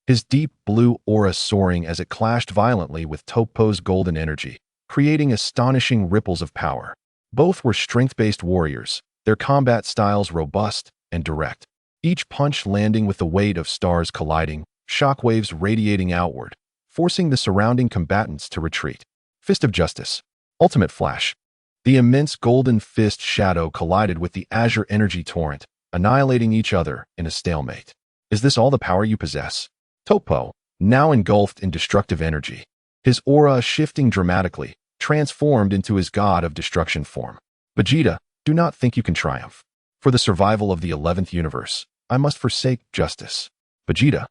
his deep blue aura soaring as it clashed violently with Toppo's golden energy, creating astonishing ripples of power. Both were strength-based warriors, their combat styles robust and direct, each punch landing with the weight of stars colliding, shockwaves radiating outward, forcing the surrounding combatants to retreat. Fist of Justice. Ultimate Flash. The immense golden fist shadow collided with the azure energy torrent, annihilating each other in a stalemate. Is this all the power you possess? Toppo, now engulfed in destructive energy, his aura shifting dramatically, transformed into his god of destruction form. Vegeta, do not think you can triumph. For the survival of the 11th Universe, I must forsake justice. Vegeta,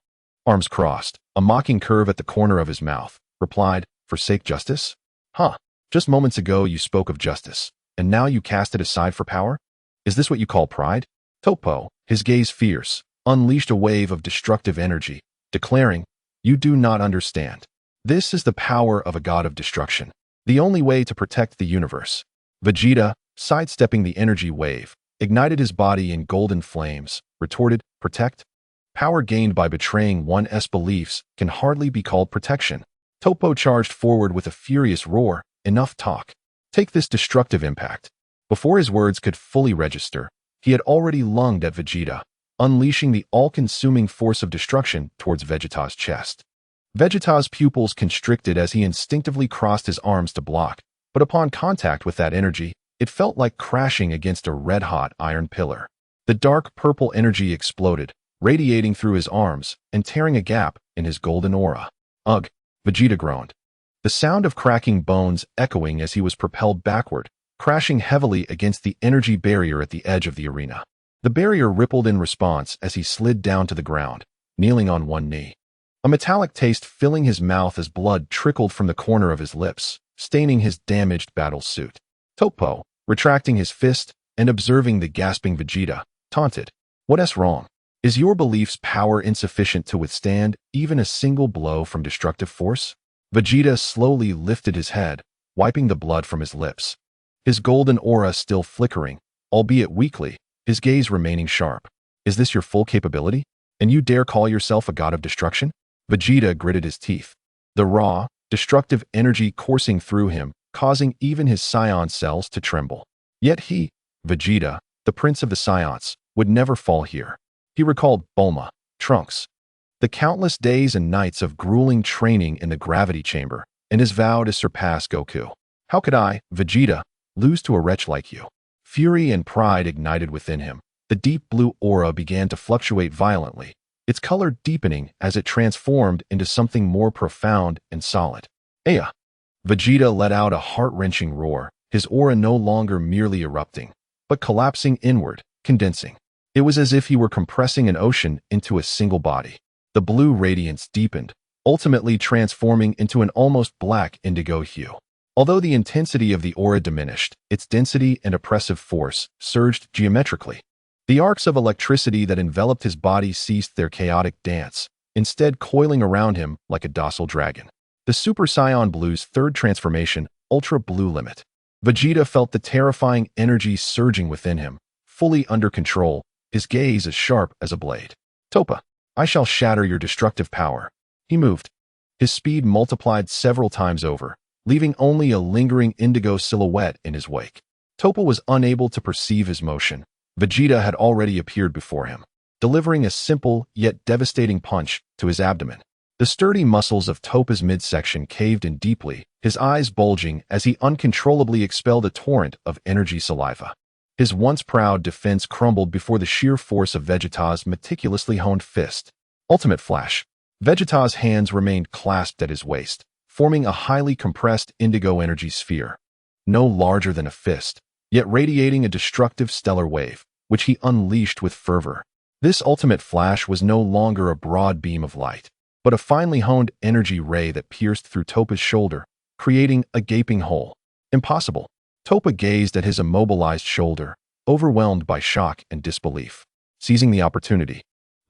arms crossed, a mocking curve at the corner of his mouth, replied, forsake justice? Huh. Just moments ago you spoke of justice, and now you cast it aside for power? Is this what you call pride? Toppo, his gaze fierce, unleashed a wave of destructive energy, declaring, you do not understand. This is the power of a god of destruction, the only way to protect the universe. Vegeta, sidestepping the energy wave, ignited his body in golden flames, retorted, protect? Power gained by betraying one's beliefs can hardly be called protection. Toppo charged forward with a furious roar. Enough talk. Take this destructive impact. Before his words could fully register, he had already lunged at Vegeta, unleashing the all-consuming force of destruction towards Vegeta's chest. Vegeta's pupils constricted as he instinctively crossed his arms to block, but upon contact with that energy, it felt like crashing against a red-hot iron pillar. The dark purple energy exploded, radiating through his arms and tearing a gap in his golden aura. Ugh, Vegeta groaned, the sound of cracking bones echoing as he was propelled backward, crashing heavily against the energy barrier at the edge of the arena. The barrier rippled in response as he slid down to the ground, kneeling on one knee. A metallic taste filling his mouth as blood trickled from the corner of his lips, staining his damaged battle suit. Toppo, retracting his fist and observing the gasping Vegeta, taunted, "What's wrong? Is your belief's power insufficient to withstand even a single blow from destructive force?" Vegeta slowly lifted his head, wiping the blood from his lips. His golden aura still flickering, albeit weakly, his gaze remaining sharp. "Is this your full capability? And you dare call yourself a god of destruction?" Vegeta gritted his teeth, the raw, destructive energy coursing through him, causing even his Saiyan cells to tremble. Yet he, Vegeta, the prince of the Saiyans, would never fall here. He recalled Bulma, Trunks, the countless days and nights of grueling training in the gravity chamber, and his vow to surpass Goku. How could I, Vegeta, lose to a wretch like you? Fury and pride ignited within him. The deep blue aura began to fluctuate violently, its color deepening as it transformed into something more profound and solid. Aya! Vegeta let out a heart-wrenching roar, his aura no longer merely erupting, but collapsing inward, condensing. It was as if he were compressing an ocean into a single body. The blue radiance deepened, ultimately transforming into an almost black indigo hue. Although the intensity of the aura diminished, its density and oppressive force surged geometrically. The arcs of electricity that enveloped his body ceased their chaotic dance, instead coiling around him like a docile dragon. The Super Saiyan Blue's third transformation, Ultra Blue Limit. Vegeta felt the terrifying energy surging within him, fully under control, his gaze as sharp as a blade. Toppa, I shall shatter your destructive power. He moved. His speed multiplied several times over, leaving only a lingering indigo silhouette in his wake. Toppa was unable to perceive his motion. Vegeta had already appeared before him, delivering a simple yet devastating punch to his abdomen. The sturdy muscles of Toppa's midsection caved in deeply, his eyes bulging as he uncontrollably expelled a torrent of energy saliva. His once proud defense crumbled before the sheer force of Vegeta's meticulously honed fist. Ultimate Flash. Vegeta's hands remained clasped at his waist, forming a highly compressed indigo energy sphere. No larger than a fist, yet radiating a destructive stellar wave, which he unleashed with fervor. This ultimate flash was no longer a broad beam of light, but a finely honed energy ray that pierced through Toppa's shoulder, creating a gaping hole. Impossible. Toppa gazed at his immobilized shoulder, overwhelmed by shock and disbelief. Seizing the opportunity,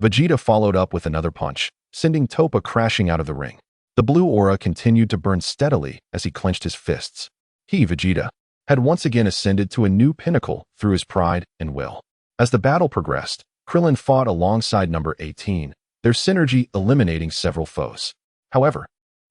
Vegeta followed up with another punch, sending Toppa crashing out of the ring. The blue aura continued to burn steadily as he clenched his fists. He, Vegeta, had once again ascended to a new pinnacle through his pride and will. As the battle progressed, Krillin fought alongside number 18, their synergy eliminating several foes. However,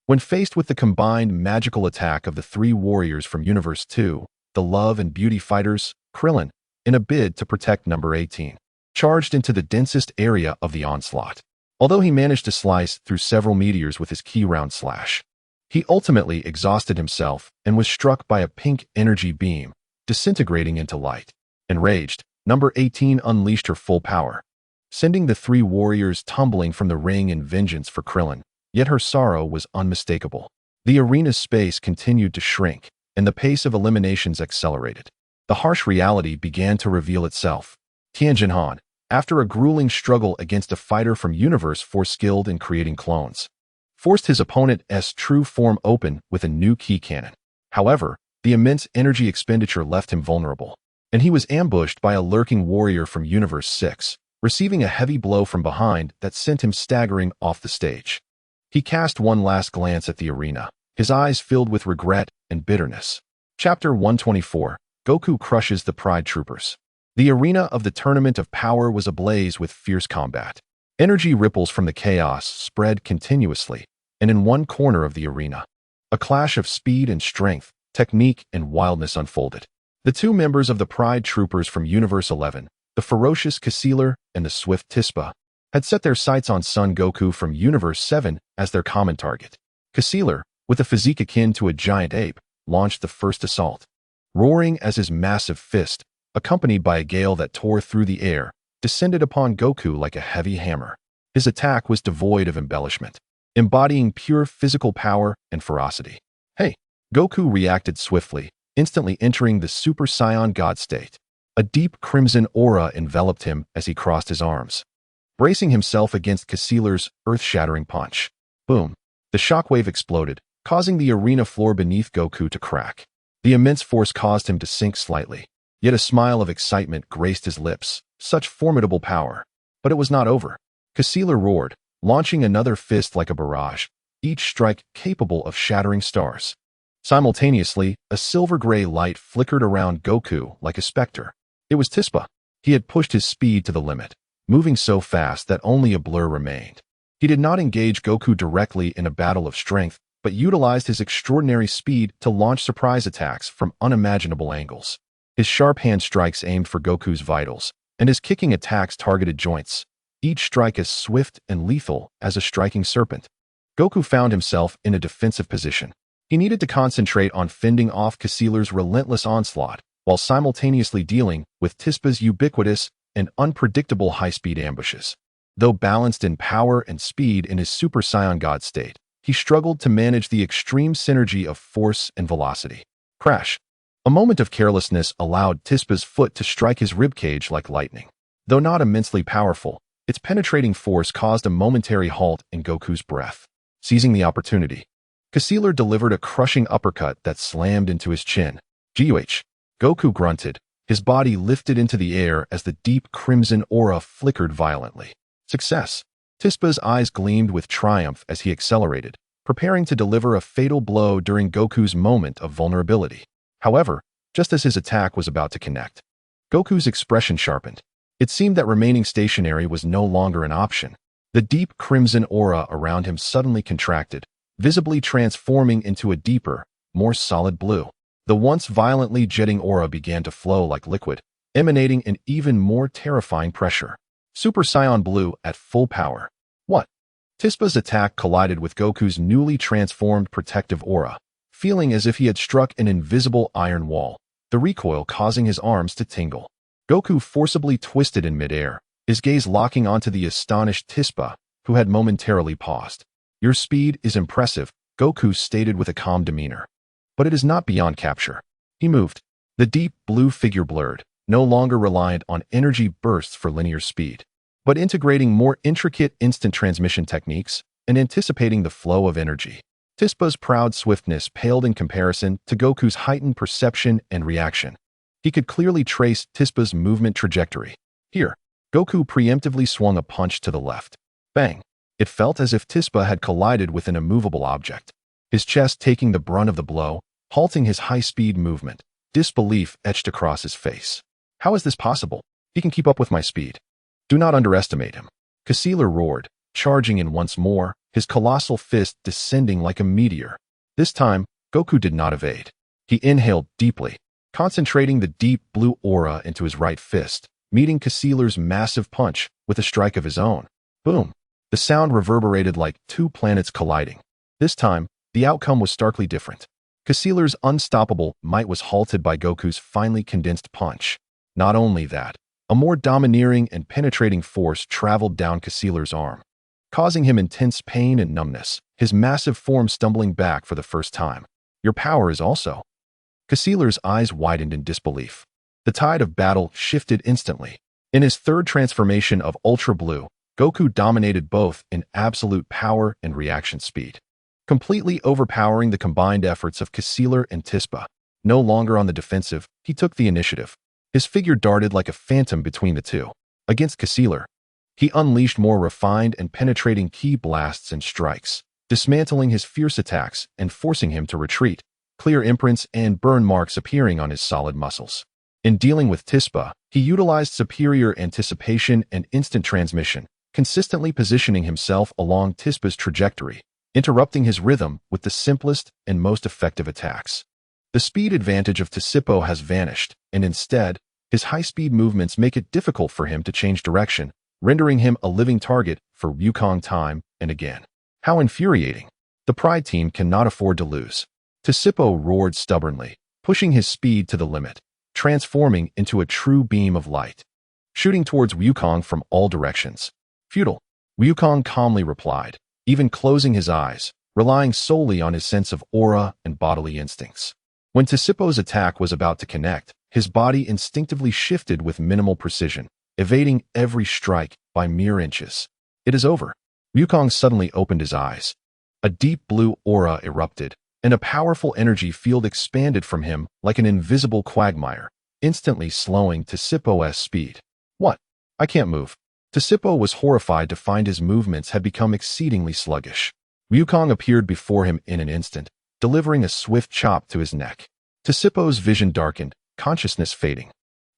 when faced with the combined magical attack of the three warriors from Universe 2, the Love and Beauty Fighters, Krillin, in a bid to protect number 18, charged into the densest area of the onslaught. Although he managed to slice through several meteors with his key round slash, he ultimately exhausted himself and was struck by a pink energy beam, disintegrating into light. Enraged, number 18 unleashed her full power, sending the three warriors tumbling from the ring in vengeance for Krillin. Yet her sorrow was unmistakable. The arena's space continued to shrink, and the pace of eliminations accelerated. The harsh reality began to reveal itself. Tianjin Han, after a grueling struggle against a fighter from Universe 4 skilled in creating clones, forced his opponent's true form open with a new key cannon. However, the immense energy expenditure left him vulnerable, and he was ambushed by a lurking warrior from Universe 6, receiving a heavy blow from behind that sent him staggering off the stage. He cast one last glance at the arena, his eyes filled with regret and bitterness. Chapter 124, Goku crushes the Pride Troopers. The arena of the Tournament of Power was ablaze with fierce combat. Energy ripples from the chaos spread continuously, and in one corner of the arena, a clash of speed and strength, technique and wildness unfolded. The two members of the Pride Troopers from Universe 11, the ferocious Cassiler and the swift Tispa, had set their sights on Son Goku from Universe 7 as their common target. Cassiler, with a physique akin to a giant ape, launched the first assault. Roaring as his massive fist, accompanied by a gale that tore through the air, descended upon Goku like a heavy hammer. His attack was devoid of embellishment, embodying pure physical power and ferocity. Hey! Goku reacted swiftly, instantly entering the Super Saiyan God state. A deep crimson aura enveloped him as he crossed his arms, bracing himself against Cassiler's earth-shattering punch. Boom! The shockwave exploded, causing the arena floor beneath Goku to crack. The immense force caused him to sink slightly, yet a smile of excitement graced his lips. Such formidable power. But it was not over. Cassiler roared, launching another fist like a barrage, each strike capable of shattering stars. Simultaneously, a silver-gray light flickered around Goku like a specter. It was Tispa. He had pushed his speed to the limit, moving so fast that only a blur remained. He did not engage Goku directly in a battle of strength, but utilized his extraordinary speed to launch surprise attacks from unimaginable angles. His sharp hand strikes aimed for Goku's vitals, and his kicking attacks targeted joints, each strike as swift and lethal as a striking serpent. Goku found himself in a defensive position. He needed to concentrate on fending off Caeciliar's relentless onslaught, while simultaneously dealing with Tispa's ubiquitous and unpredictable high-speed ambushes. Though balanced in power and speed in his Super Saiyan God state, he struggled to manage the extreme synergy of force and velocity. Crash! A moment of carelessness allowed Tispa's foot to strike his ribcage like lightning. Though not immensely powerful, its penetrating force caused a momentary halt in Goku's breath. Seizing the opportunity, Caeciliar delivered a crushing uppercut that slammed into his chin. Goh! Goku grunted, his body lifted into the air as the deep crimson aura flickered violently. Success! Tispa's eyes gleamed with triumph as he accelerated, preparing to deliver a fatal blow during Goku's moment of vulnerability. However, just as his attack was about to connect, Goku's expression sharpened. It seemed that remaining stationary was no longer an option. The deep crimson aura around him suddenly contracted, visibly transforming into a deeper, more solid blue. The once violently jetting aura began to flow like liquid, emanating an even more terrifying pressure. Super Saiyan Blue at full power. What? Tispa's attack collided with Goku's newly transformed protective aura, feeling as if he had struck an invisible iron wall, the recoil causing his arms to tingle. Goku forcibly twisted in midair, his gaze locking onto the astonished Tispa, who had momentarily paused. Your speed is impressive, Goku stated with a calm demeanor. But it is not beyond capture. He moved. The deep blue figure blurred, no longer reliant on energy bursts for linear speed, but integrating more intricate instant transmission techniques and anticipating the flow of energy. Tispa's proud swiftness paled in comparison to Goku's heightened perception and reaction. He could clearly trace Tispa's movement trajectory. Here, Goku preemptively swung a punch to the left. Bang! It felt as if Tispa had collided with an immovable object, his chest taking the brunt of the blow, halting his high-speed movement. Disbelief etched across his face. How is this possible? He can keep up with my speed. Do not underestimate him. Caeciliar roared, charging in once more, his colossal fist descending like a meteor. This time, Goku did not evade. He inhaled deeply, concentrating the deep blue aura into his right fist, meeting Caeciliar's massive punch with a strike of his own. Boom! The sound reverberated like two planets colliding. This time, the outcome was starkly different. Caeciliar's unstoppable might was halted by Goku's finely condensed punch. Not only that, a more domineering and penetrating force traveled down Caeciliar's arm, causing him intense pain and numbness, his massive form stumbling back for the first time. Your power is also... Caeciliar's eyes widened in disbelief. The tide of battle shifted instantly. In his third transformation of Ultra Blue, Goku dominated both in absolute power and reaction speed, completely overpowering the combined efforts of Caeciliar and Tispa. No longer on the defensive, he took the initiative. His figure darted like a phantom between the two. Against Caeciliar, he unleashed more refined and penetrating ki blasts and strikes, dismantling his fierce attacks and forcing him to retreat, clear imprints and burn marks appearing on his solid muscles. In dealing with Tispa, he utilized superior anticipation and instant transmission, consistently positioning himself along Tispa's trajectory, interrupting his rhythm with the simplest and most effective attacks. The speed advantage of Tispa has vanished, and instead, his high-speed movements make it difficult for him to change direction, rendering him a living target for Wukong time and again. How infuriating! The Pride team cannot afford to lose. Tispa roared stubbornly, pushing his speed to the limit, transforming into a true beam of light, shooting towards Wukong from all directions. Futile, Wukong calmly replied, even closing his eyes, relying solely on his sense of aura and bodily instincts. When Tispa's attack was about to connect, his body instinctively shifted with minimal precision, evading every strike by mere inches. It is over. Wukong suddenly opened his eyes. A deep blue aura erupted, and a powerful energy field expanded from him like an invisible quagmire, instantly slowing Tispa's speed. What? I can't move. Tispa was horrified to find his movements had become exceedingly sluggish. Wukong appeared before him in an instant, delivering a swift chop to his neck. Tispa's vision darkened, consciousness fading,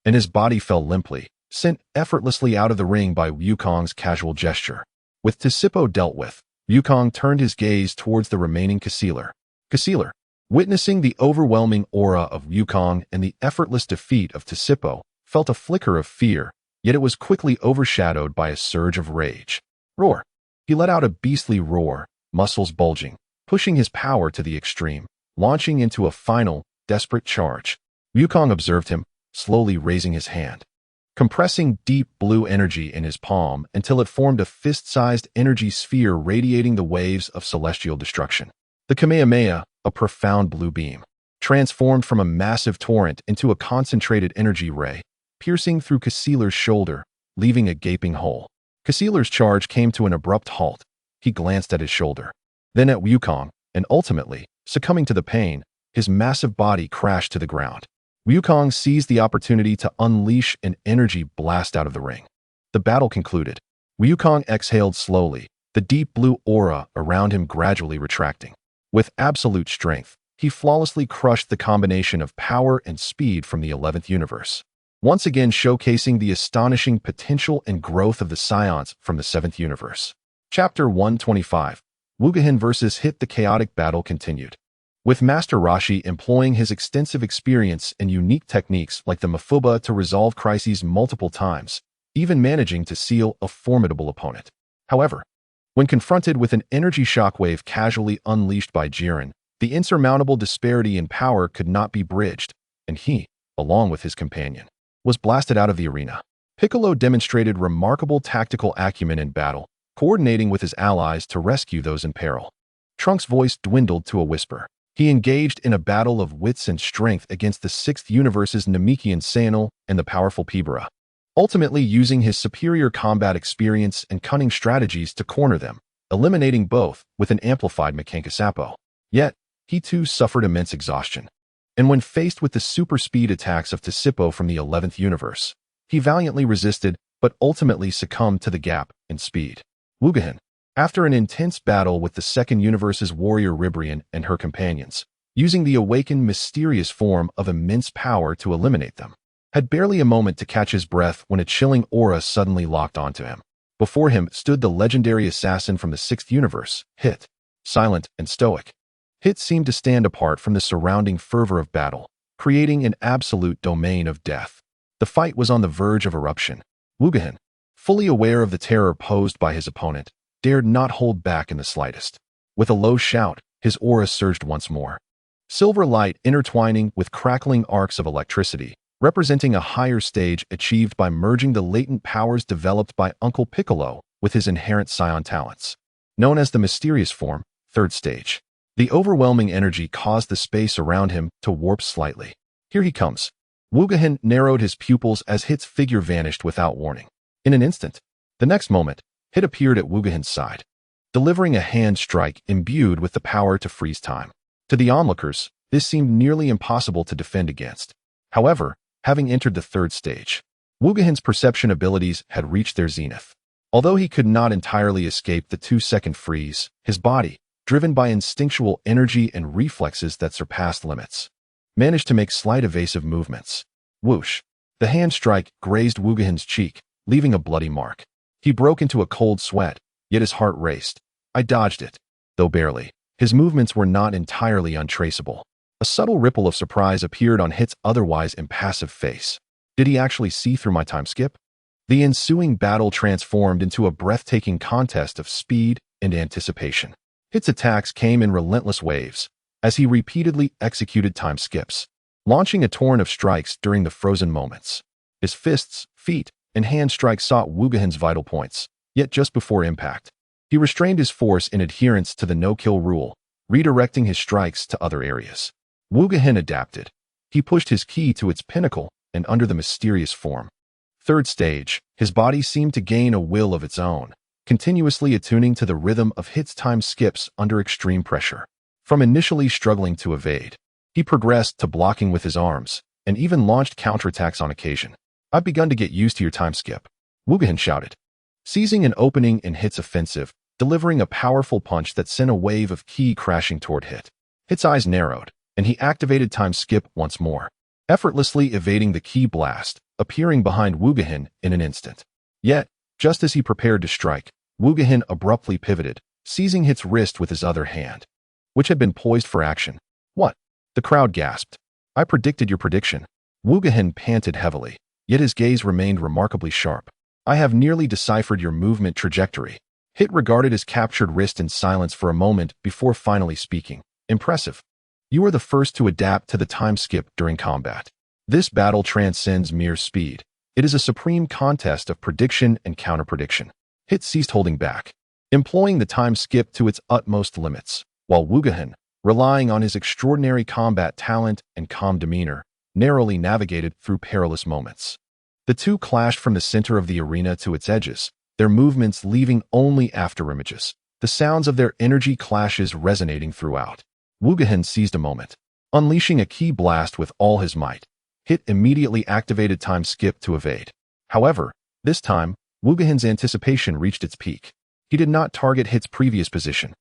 and his body fell limply, sent effortlessly out of the ring by Wukong's casual gesture. With Tispa dealt with, Wukong turned his gaze towards the remaining Caeciliar. Caeciliar, Witnessing the overwhelming aura of Wukong and the effortless defeat of Tissippo, felt a flicker of fear, yet it was quickly overshadowed by a surge of rage. Roar! He let out a beastly roar, muscles bulging, pushing his power to the extreme, launching into a final, desperate charge. Wukong observed him, slowly raising his hand, compressing deep blue energy in his palm until it formed a fist-sized energy sphere radiating the waves of celestial destruction. The Kamehameha, a profound blue beam, transformed from a massive torrent into a concentrated energy ray, piercing through Caecili's shoulder, leaving a gaping hole. Caecili's charge came to an abrupt halt. He glanced at his shoulder, then at Wukong, and ultimately, succumbing to the pain, his massive body crashed to the ground. Wukong seized the opportunity to unleash an energy blast out of the ring. The battle concluded. Wukong exhaled slowly, the deep blue aura around him gradually retracting. With absolute strength, he flawlessly crushed the combination of power and speed from the 11th universe, once again showcasing the astonishing potential and growth of the Saiyans from the 7th universe. Chapter 125. Wugohin vs. Hit. The chaotic battle continued, with Master Roshi employing his extensive experience and unique techniques like the Mafuba to resolve crises multiple times, even managing to seal a formidable opponent. However, when confronted with an energy shockwave casually unleashed by Jiren, the insurmountable disparity in power could not be bridged, and he, along with his companion, was blasted out of the arena. Piccolo demonstrated remarkable tactical acumen in battle, coordinating with his allies to rescue those in peril. Trunks' voice dwindled to a whisper. He engaged in a battle of wits and strength against the 6th universe's Namekian Saiyan and the powerful Pibara, ultimately using his superior combat experience and cunning strategies to corner them, eliminating both with an amplified Mekankasapo. Yet, he too suffered immense exhaustion. And when faced with the super speed attacks of Tissippo from the 11th universe, he valiantly resisted but ultimately succumbed to the gap in speed. Wugohin, after an intense battle with the 2nd universe's warrior Ribrian and her companions, using the awakened mysterious form of immense power to eliminate them, had barely a moment to catch his breath when a chilling aura suddenly locked onto him. Before him stood the legendary assassin from the 6th universe, Hit. Silent and stoic, Hit seemed to stand apart from the surrounding fervor of battle, creating an absolute domain of death. The fight was on the verge of eruption. Wugohin, fully aware of the terror posed by his opponent, dared not hold back in the slightest. With a low shout, his aura surged once more. Silver light intertwining with crackling arcs of electricity, representing a higher stage achieved by merging the latent powers developed by Uncle Piccolo with his inherent Saiyan talents. Known as the mysterious form, 3rd stage. The overwhelming energy caused the space around him to warp slightly. Here he comes. Wugohin narrowed his pupils as Hit's figure vanished without warning. In an instant, the next moment, Hit appeared at Wugohin's side, delivering a hand strike imbued with the power to freeze time. To the onlookers, this seemed nearly impossible to defend against. However, having entered the 3rd stage, Wugohin's perception abilities had reached their zenith. Although he could not entirely escape the 2-second freeze, his body, driven by instinctual energy and reflexes that surpassed limits, managed to make slight evasive movements. Whoosh! The hand strike grazed Wugohin's cheek, leaving a bloody mark. He broke into a cold sweat, yet his heart raced. I dodged it, though barely. His movements were not entirely untraceable. A subtle ripple of surprise appeared on Hit's otherwise impassive face. Did he actually see through my time skip? The ensuing battle transformed into a breathtaking contest of speed and anticipation. Hit's attacks came in relentless waves, as he repeatedly executed time skips, launching a torrent of strikes during the frozen moments. His fists, feet, and hand strikes sought Wugohin's vital points, yet just before impact, he restrained his force in adherence to the no-kill rule, redirecting his strikes to other areas. Wugohin adapted. He pushed his ki to its pinnacle and under the mysterious form. 3rd stage, his body seemed to gain a will of its own, continuously attuning to the rhythm of Hit's time skips under extreme pressure. From initially struggling to evade, he progressed to blocking with his arms, and even launched counterattacks on occasion. I've begun to get used to your time skip, Wugohin shouted, seizing an opening in Hit's offensive, delivering a powerful punch that sent a wave of ki crashing toward Hit. Hit's eyes narrowed, and he activated time skip once more, effortlessly evading the ki blast, appearing behind Wugohin in an instant. Yet, just as he prepared to strike, Wugohin abruptly pivoted, seizing Hit's wrist with his other hand, which had been poised for action. What? The crowd gasped. I predicted your prediction. Wugahin panted heavily, yet his gaze remained remarkably sharp. I have nearly deciphered your movement trajectory. Hit regarded his captured wrist in silence for a moment before finally speaking. Impressive. You are the first to adapt to the time skip during combat. This battle transcends mere speed. It is a supreme contest of prediction and counter-prediction. Hit ceased holding back, employing the time skip to its utmost limits, while Wugahin, relying on his extraordinary combat talent and calm demeanor, narrowly navigated through perilous moments. The two clashed from the center of the arena to its edges, their movements leaving only afterimages, the sounds of their energy clashes resonating throughout. Wugahin seized a moment, unleashing a ki blast with all his might. Hit immediately activated time skip to evade. However, this time, Wugahin's anticipation reached its peak. He did not target Hit's previous position,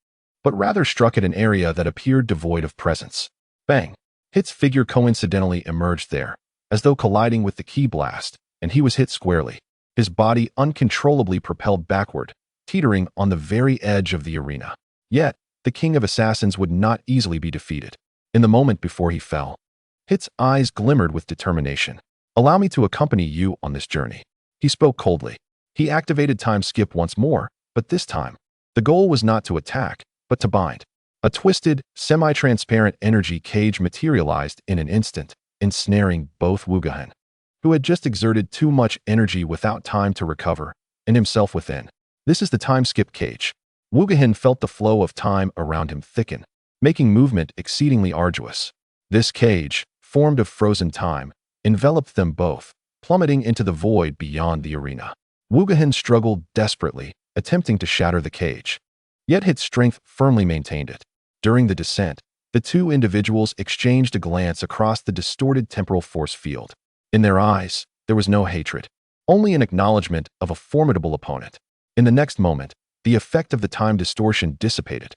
but rather struck at an area that appeared devoid of presence. Bang! Hit's figure coincidentally emerged there, as though colliding with the ki blast, and he was hit squarely, his body uncontrollably propelled backward, teetering on the very edge of the arena. Yet, the King of Assassins would not easily be defeated. In the moment before he fell, Hit's eyes glimmered with determination. Allow me to accompany you on this journey. He spoke coldly. He activated time skip once more, but this time, the goal was not to attack, but to bind. A twisted, semi-transparent energy cage materialized in an instant, ensnaring both Wugahin, who had just exerted too much energy without time to recover, and himself within. This is the time skip cage. Wugahin felt the flow of time around him thicken, making movement exceedingly arduous. This cage, formed of frozen time, enveloped them both, plummeting into the void beyond the arena. Wugahin struggled desperately, attempting to shatter the cage. Yet Hit's strength firmly maintained it. During the descent, the two individuals exchanged a glance across the distorted temporal force field. In their eyes, there was no hatred, only an acknowledgement of a formidable opponent. In the next moment, the effect of the time distortion dissipated.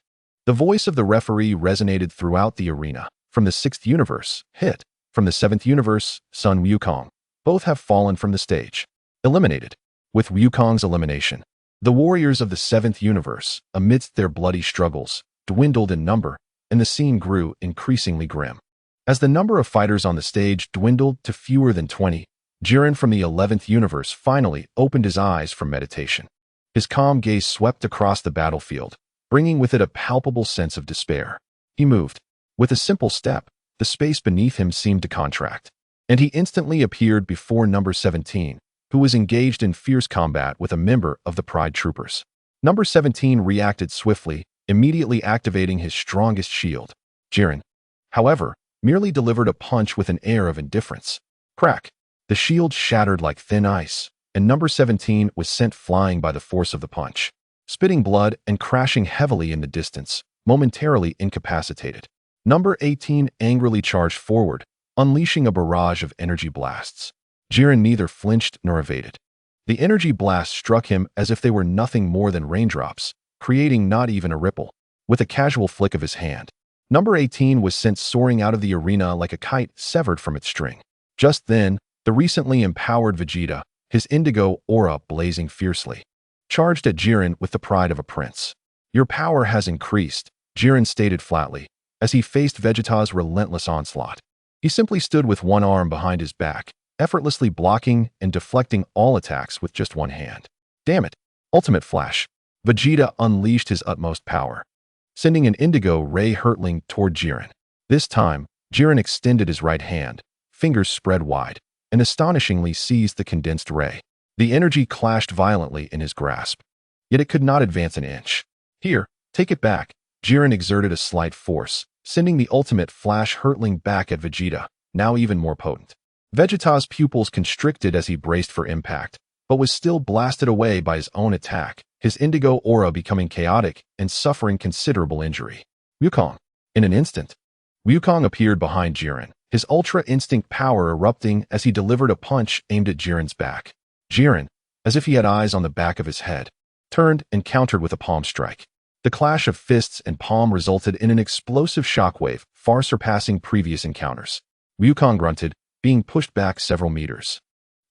The voice of the referee resonated throughout the arena. From the 6th universe, Hit. From the 7th universe, Sun Wukong. Both have fallen from the stage. Eliminated. With Wukong's elimination, the warriors of the 7th universe, amidst their bloody struggles, dwindled in number, and the scene grew increasingly grim. As the number of fighters on the stage dwindled to fewer than 20, Jiren from the 11th universe finally opened his eyes from meditation. His calm gaze swept across the battlefield, bringing with it a palpable sense of despair. He moved. With a simple step, the space beneath him seemed to contract, and he instantly appeared before number 17, who was engaged in fierce combat with a member of the Pride Troopers. Number 17 reacted swiftly, immediately activating his strongest shield. Jiren, however, merely delivered a punch with an air of indifference. Crack! The shield shattered like thin ice, and number 17 was sent flying by the force of the punch, spitting blood and crashing heavily in the distance, momentarily incapacitated. Number 18 angrily charged forward, unleashing a barrage of energy blasts. Jiren neither flinched nor evaded. The energy blasts struck him as if they were nothing more than raindrops, creating not even a ripple. With a casual flick of his hand, number 18 was sent soaring out of the arena like a kite severed from its string. Just then, the recently empowered Vegeta, his indigo aura blazing fiercely, charged at Jiren with the pride of a prince. Your power has increased, Jiren stated flatly, as he faced Vegeta's relentless onslaught. He simply stood with one arm behind his back, effortlessly blocking and deflecting all attacks with just one hand. Damn it! Ultimate Flash. Vegeta unleashed his utmost power, sending an indigo ray hurtling toward Jiren. This time, Jiren extended his right hand, fingers spread wide, and astonishingly seized the condensed ray. The energy clashed violently in his grasp, yet it could not advance an inch. Here, take it back. Jiren exerted a slight force, sending the ultimate flash hurtling back at Vegeta, now even more potent. Vegeta's pupils constricted as he braced for impact, but was still blasted away by his own attack, his indigo aura becoming chaotic and suffering considerable injury. Wukong. In an instant, Wukong appeared behind Jiren, his Ultra Instinct power erupting as he delivered a punch aimed at Jiren's back. Jiren, as if he had eyes on the back of his head, turned and countered with a palm strike. The clash of fists and palm resulted in an explosive shockwave, far surpassing previous encounters. Wukong grunted, being pushed back several meters,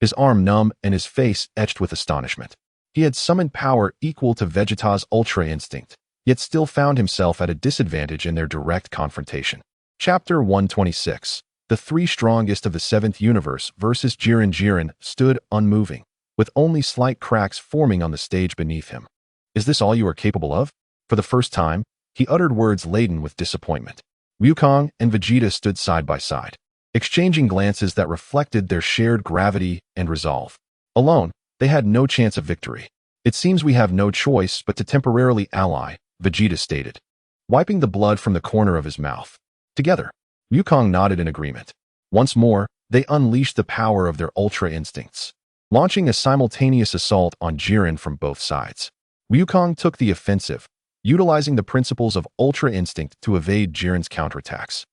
his arm numb and his face etched with astonishment. He had summoned power equal to Vegeta's Ultra Instinct, yet still found himself at a disadvantage in their direct confrontation. Chapter 126. The three strongest of the seventh universe versus Jiren. Jiren stood unmoving, with only slight cracks forming on the stage beneath him. Is this all you are capable of? For the first time, he uttered words laden with disappointment. Wukong and Vegeta stood side by side, exchanging glances that reflected their shared gravity and resolve. Alone, they had no chance of victory. It seems we have no choice but to temporarily ally, Vegeta stated, wiping the blood from the corner of his mouth. Together, Wukong nodded in agreement. Once more, they unleashed the power of their ultra instincts, launching a simultaneous assault on Jiren from both sides. Wukong took the offensive, utilizing the principles of ultra instinct to evade Jiren's counterattacks,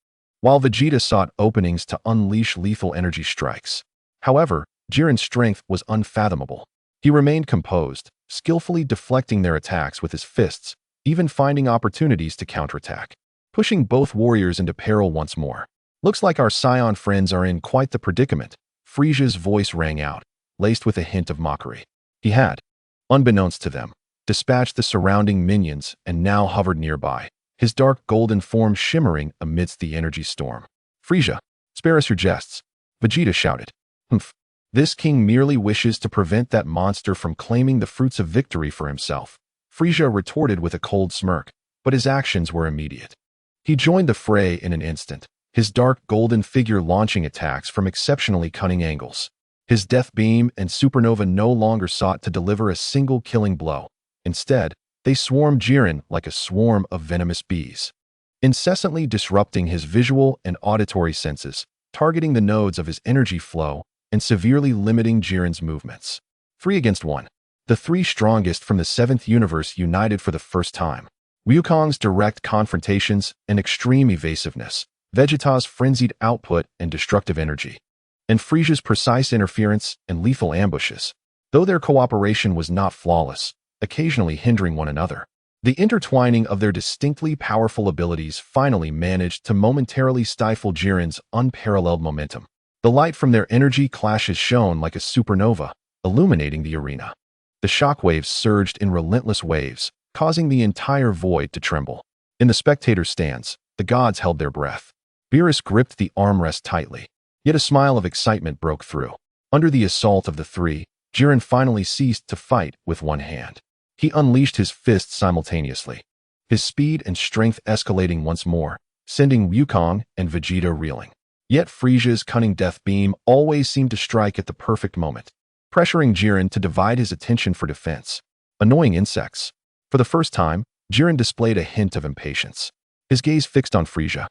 while Vegeta sought openings to unleash lethal energy strikes. However, Jiren's strength was unfathomable. He remained composed, skillfully deflecting their attacks with his fists, even finding opportunities to counterattack, pushing both warriors into peril once more. Looks like our Saiyan friends are in quite the predicament, Frieza's voice rang out, laced with a hint of mockery. He had, unbeknownst to them, dispatched the surrounding minions and now hovered nearby, his dark golden form shimmering amidst the energy storm. Frieza, spare us your jests, Vegeta shouted. Humph. This king merely wishes to prevent that monster from claiming the fruits of victory for himself, Frieza retorted with a cold smirk, but his actions were immediate. He joined the fray in an instant, his dark golden figure launching attacks from exceptionally cunning angles. His death beam and supernova no longer sought to deliver a single killing blow. Instead, they swarmed Jiren like a swarm of venomous bees, incessantly disrupting his visual and auditory senses, targeting the nodes of his energy flow, and severely limiting Jiren's movements. 3 against 1. The three strongest from the seventh universe united for the first time. Wukong's direct confrontations and extreme evasiveness, Vegeta's frenzied output and destructive energy, and Frieza's precise interference and lethal ambushes. Though their cooperation was not flawless, occasionally hindering one another, the intertwining of their distinctly powerful abilities finally managed to momentarily stifle Jiren's unparalleled momentum. The light from their energy clashes shone like a supernova, illuminating the arena. The shockwaves surged in relentless waves, causing the entire void to tremble. In the spectator stands, the gods held their breath. Beerus gripped the armrest tightly, yet a smile of excitement broke through. Under the assault of the three, Jiren finally ceased to fight with one hand. He unleashed his fists simultaneously, his speed and strength escalating once more, sending Wukong and Vegeta reeling. Yet Frieza's cunning death beam always seemed to strike at the perfect moment, pressuring Jiren to divide his attention for defense. Annoying insects. For the first time, Jiren displayed a hint of impatience, his gaze fixed on Frieza.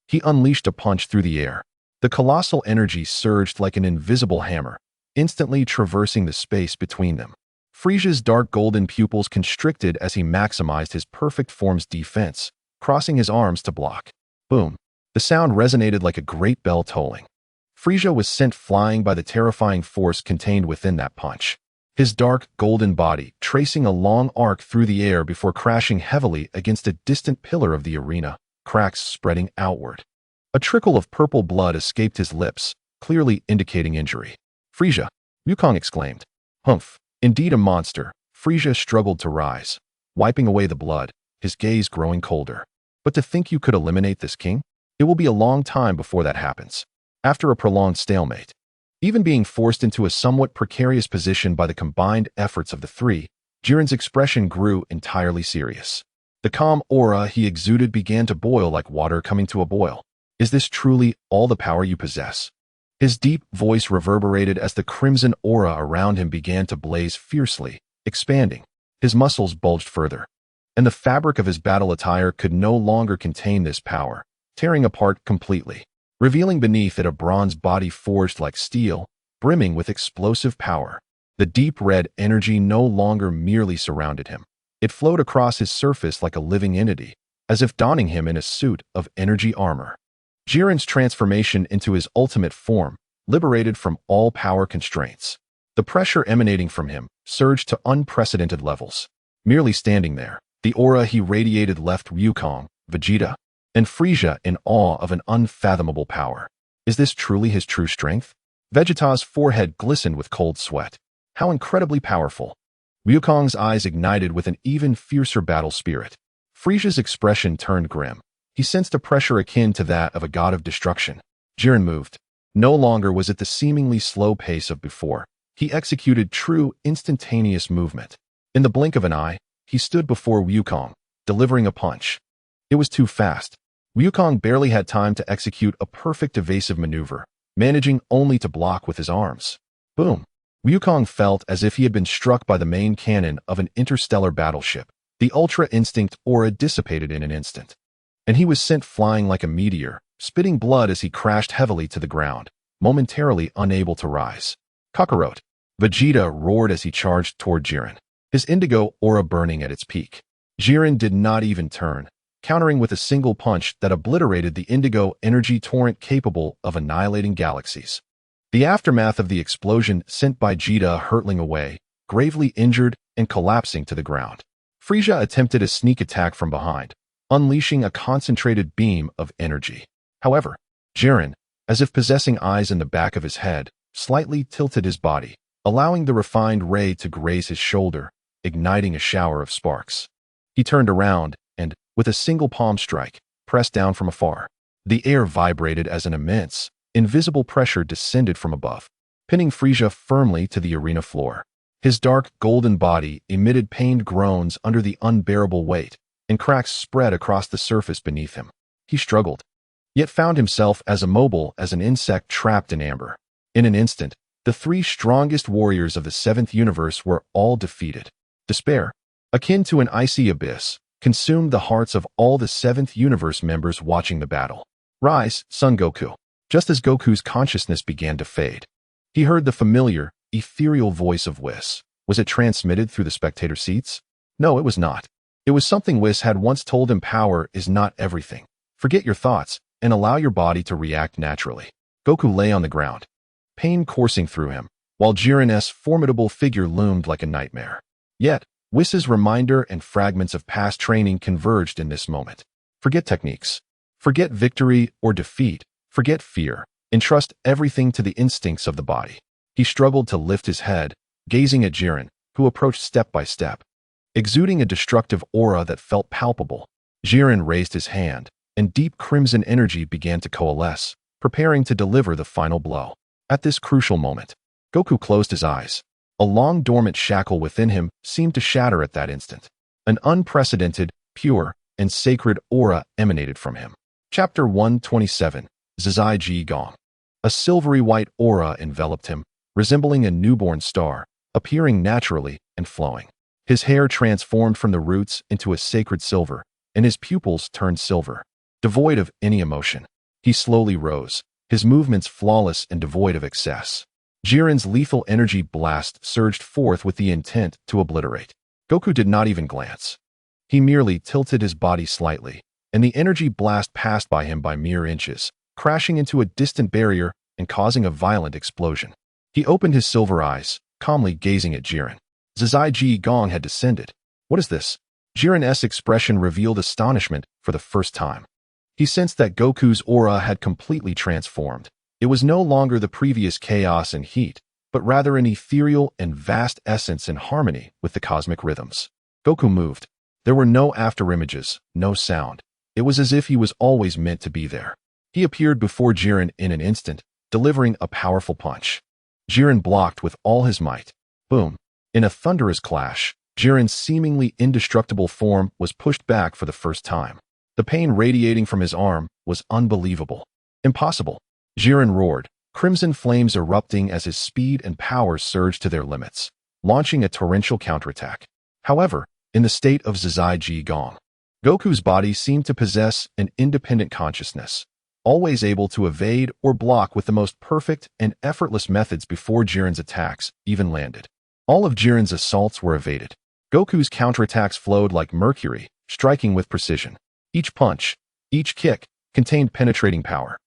He unleashed a punch through the air. The colossal energy surged like an invisible hammer, instantly traversing the space between them. Frieza's dark golden pupils constricted as he maximized his perfect form's defense, crossing his arms to block. Boom. The sound resonated like a great bell tolling. Frieza was sent flying by the terrifying force contained within that punch, his dark golden body tracing a long arc through the air before crashing heavily against a distant pillar of the arena, cracks spreading outward. A trickle of purple blood escaped his lips, clearly indicating injury. Frieza, Wukong exclaimed. Humph, indeed a monster. Frieza struggled to rise, wiping away the blood, his gaze growing colder. But to think you could eliminate this king? It will be a long time before that happens. After a prolonged stalemate, even being forced into a somewhat precarious position by the combined efforts of the three, Jiren's expression grew entirely serious. The calm aura he exuded began to boil like water coming to a boil. Is this truly all the power you possess? His deep voice reverberated as the crimson aura around him began to blaze fiercely, expanding. His muscles bulged further, and the fabric of his battle attire could no longer contain this power, tearing apart completely, revealing beneath it a bronze body forged like steel, brimming with explosive power. The deep red energy no longer merely surrounded him. It flowed across his surface like a living entity, as if donning him in a suit of energy armor. Jiren's transformation into his ultimate form, liberated from all power constraints. The pressure emanating from him surged to unprecedented levels. Merely standing there, the aura he radiated left Wukong, Vegeta, and Frieza in awe of an unfathomable power. Is this truly his true strength? Vegeta's forehead glistened with cold sweat. How incredibly powerful. Wukong's eyes ignited with an even fiercer battle spirit. Frieza's expression turned grim, He sensed a pressure akin to that of a god of destruction. Jiren moved. No longer was it the seemingly slow pace of before. He executed true, instantaneous movement. In the blink of an eye, he stood before Wukong, delivering a punch. It was too fast. Wukong barely had time to execute a perfect evasive maneuver, managing only to block with his arms. Boom! Wukong felt as if he had been struck by the main cannon of an interstellar battleship. The Ultra Instinct aura dissipated in an instant, and he was sent flying like a meteor, spitting blood as he crashed heavily to the ground, momentarily unable to rise. Kakarot! Vegeta roared as he charged toward Jiren, his indigo aura burning at its peak. Jiren did not even turn, countering with a single punch that obliterated the indigo energy torrent capable of annihilating galaxies. The aftermath of the explosion sent by Vegeta hurtling away, gravely injured and collapsing to the ground. Frieza attempted a sneak attack from behind, unleashing a concentrated beam of energy. However, Jiren, as if possessing eyes in the back of his head, slightly tilted his body, allowing the refined ray to graze his shoulder, igniting a shower of sparks. He turned around and, with a single palm strike, pressed down from afar. The air vibrated as an immense, invisible pressure descended from above, pinning Frieza firmly to the arena floor. His dark, golden body emitted pained groans under the unbearable weight, and cracks spread across the surface beneath him. He struggled, yet found himself as immobile as an insect trapped in amber. In an instant, the three strongest warriors of the seventh universe were all defeated. Despair, akin to an icy abyss, consumed the hearts of all the seventh universe members watching the battle. Rise, Son Goku. Just as Goku's consciousness began to fade, he heard the familiar, ethereal voice of Whis. Was it transmitted through the spectator seats? No, it was not. It was something Whis had once told him: power is not everything. Forget your thoughts and allow your body to react naturally. Goku lay on the ground, pain coursing through him, while Jiren's formidable figure loomed like a nightmare. Yet, Whis's reminder and fragments of past training converged in this moment. Forget techniques. Forget victory or defeat. Forget fear. Entrust everything to the instincts of the body. He struggled to lift his head, gazing at Jiren, who approached step by step, exuding a destructive aura that felt palpable. Jiren raised his hand, and deep crimson energy began to coalesce, preparing to deliver the final blow. At this crucial moment, Goku closed his eyes. A long dormant shackle within him seemed to shatter at that instant. An unprecedented, pure, and sacred aura emanated from him. Chapter 127. Zizai Ji Gong. A silvery white aura enveloped him, resembling a newborn star, appearing naturally and flowing. His hair transformed from the roots into a sacred silver, and his pupils turned silver. Devoid of any emotion, he slowly rose, his movements flawless and devoid of excess. Jiren's lethal energy blast surged forth with the intent to obliterate. Goku did not even glance. He merely tilted his body slightly, and the energy blast passed by him by mere inches, crashing into a distant barrier and causing a violent explosion. He opened his silver eyes, calmly gazing at Jiren. Zizai Ji Gong had descended. What is this? Jiren's expression revealed astonishment for the first time. He sensed that Goku's aura had completely transformed. It was no longer the previous chaos and heat, but rather an ethereal and vast essence in harmony with the cosmic rhythms. Goku moved. There were no afterimages, no sound. It was as if he was always meant to be there. He appeared before Jiren in an instant, delivering a powerful punch. Jiren blocked with all his might. Boom! In a thunderous clash, Jiren's seemingly indestructible form was pushed back for the first time. The pain radiating from his arm was unbelievable. Impossible! Jiren roared, crimson flames erupting as his speed and power surged to their limits, launching a torrential counterattack. However, in the state of Zizai Ji Gong, Goku's body seemed to possess an independent consciousness, always able to evade or block with the most perfect and effortless methods before Jiren's attacks even landed. All of Jiren's assaults were evaded. Goku's counterattacks flowed like mercury, striking with precision. Each punch, each kick, contained penetrating power,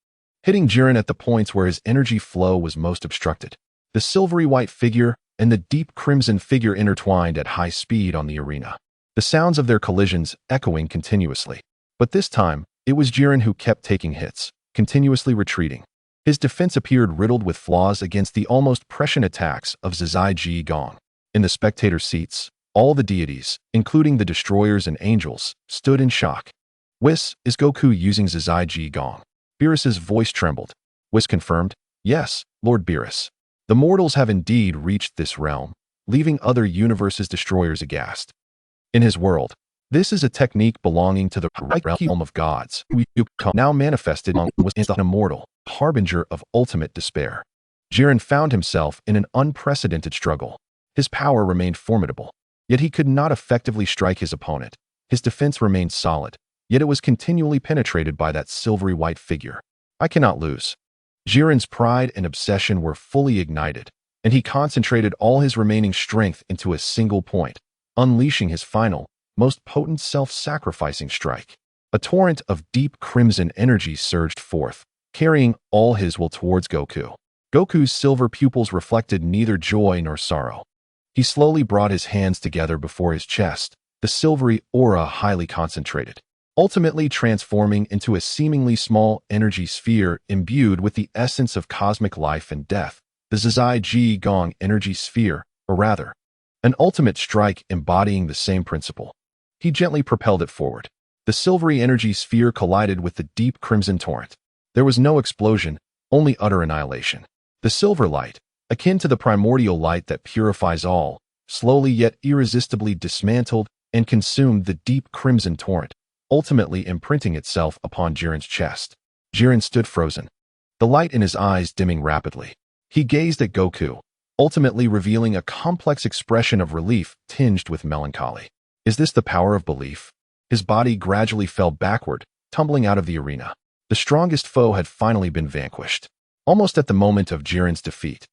hitting Jiren at the points where his energy flow was most obstructed. The silvery white figure and the deep crimson figure intertwined at high speed on the arena, the sounds of their collisions echoing continuously. But this time, it was Jiren who kept taking hits, continuously retreating. His defense appeared riddled with flaws against the almost prescient attacks of Zizai Ji Gong. In the spectator seats, all the deities, including the destroyers and angels, stood in shock. Whis, is Goku using Zizai Ji Gong? Beerus's voice trembled. Whis confirmed, yes, Lord Beerus. The mortals have indeed reached this realm, leaving other universes' destroyers aghast. In his world, this is a technique belonging to the realm of gods, who now manifested was an immortal, harbinger of ultimate despair. Jiren found himself in an unprecedented struggle. His power remained formidable, yet he could not effectively strike his opponent. His defense remained solid, yet it was continually penetrated by that silvery white figure. I cannot lose. Jiren's pride and obsession were fully ignited, and he concentrated all his remaining strength into a single point, unleashing his final, most potent self-sacrificing strike. A torrent of deep crimson energy surged forth, carrying all his will towards Goku. Goku's silver pupils reflected neither joy nor sorrow. He slowly brought his hands together before his chest, the silvery aura highly concentrated, ultimately transforming into a seemingly small energy sphere imbued with the essence of cosmic life and death, the Zizai Ji Gong energy sphere, or rather, an ultimate strike embodying the same principle. He gently propelled it forward. The silvery energy sphere collided with the deep crimson torrent. There was no explosion, only utter annihilation. The silver light, akin to the primordial light that purifies all, slowly yet irresistibly dismantled and consumed the deep crimson torrent, ultimately imprinting itself upon Jiren's chest. Jiren stood frozen, the light in his eyes dimming rapidly. He gazed at Goku, ultimately revealing a complex expression of relief tinged with melancholy. Is this the power of belief? His body gradually fell backward, tumbling out of the arena. The strongest foe had finally been vanquished. Almost at the moment of Jiren's defeat,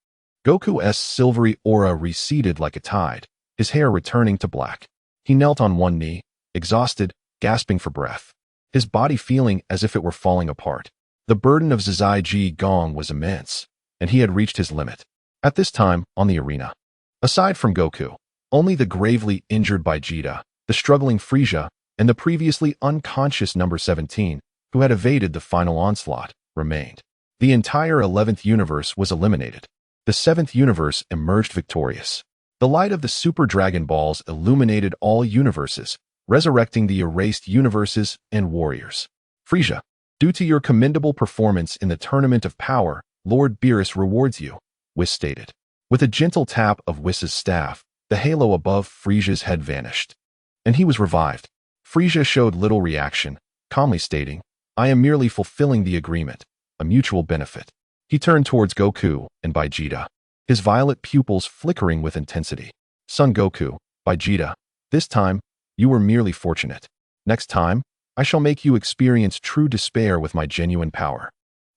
Goku's silvery aura receded like a tide, his hair returning to black. He knelt on one knee, exhausted, gasping for breath, his body feeling as if it were falling apart. The burden of Zizai Ji Gong was immense, and he had reached his limit. At this time, on the arena, aside from Goku, only the gravely injured by Vegeta, the struggling Frieza, and the previously unconscious number 17, who had evaded the final onslaught, remained. The entire 11th universe was eliminated. The 7th universe emerged victorious. The light of the Super Dragon Balls illuminated all universes, resurrecting the erased universes and warriors. Frieza, due to your commendable performance in the Tournament of Power, Lord Beerus rewards you, Whis stated. With a gentle tap of Whis's staff, the halo above Frieza's head vanished, and he was revived. Frieza showed little reaction, calmly stating, I am merely fulfilling the agreement, a mutual benefit. He turned towards Goku and Vegeta, his violet pupils flickering with intensity. Son Goku, Vegeta, this time, you were merely fortunate. Next time, I shall make you experience true despair with my genuine power.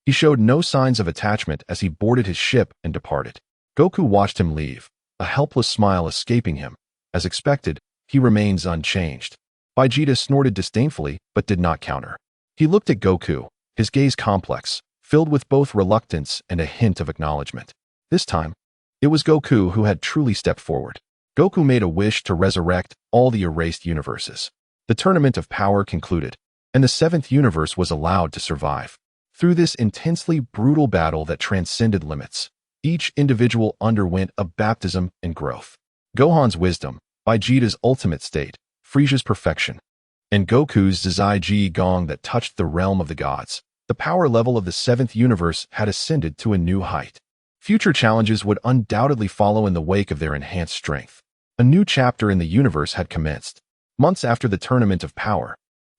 He showed no signs of attachment as he boarded his ship and departed. Goku watched him leave, a helpless smile escaping him. As expected, he remains unchanged. Vegeta snorted disdainfully, but did not counter. He looked at Goku, his gaze complex, filled with both reluctance and a hint of acknowledgement. This time, it was Goku who had truly stepped forward. Goku made a wish to resurrect all the erased universes. The Tournament of Power concluded, and the 7th universe was allowed to survive. Through this intensely brutal battle that transcended limits, each individual underwent a baptism and growth. Gohan's wisdom, Vegeta's ultimate state, Frieza's perfection, and Goku's Zizai Ji Gong that touched the realm of the gods. The power level of the 7th universe had ascended to a new height. Future challenges would undoubtedly follow in the wake of their enhanced strength. A new chapter in the universe had commenced. Months after the Tournament of Power,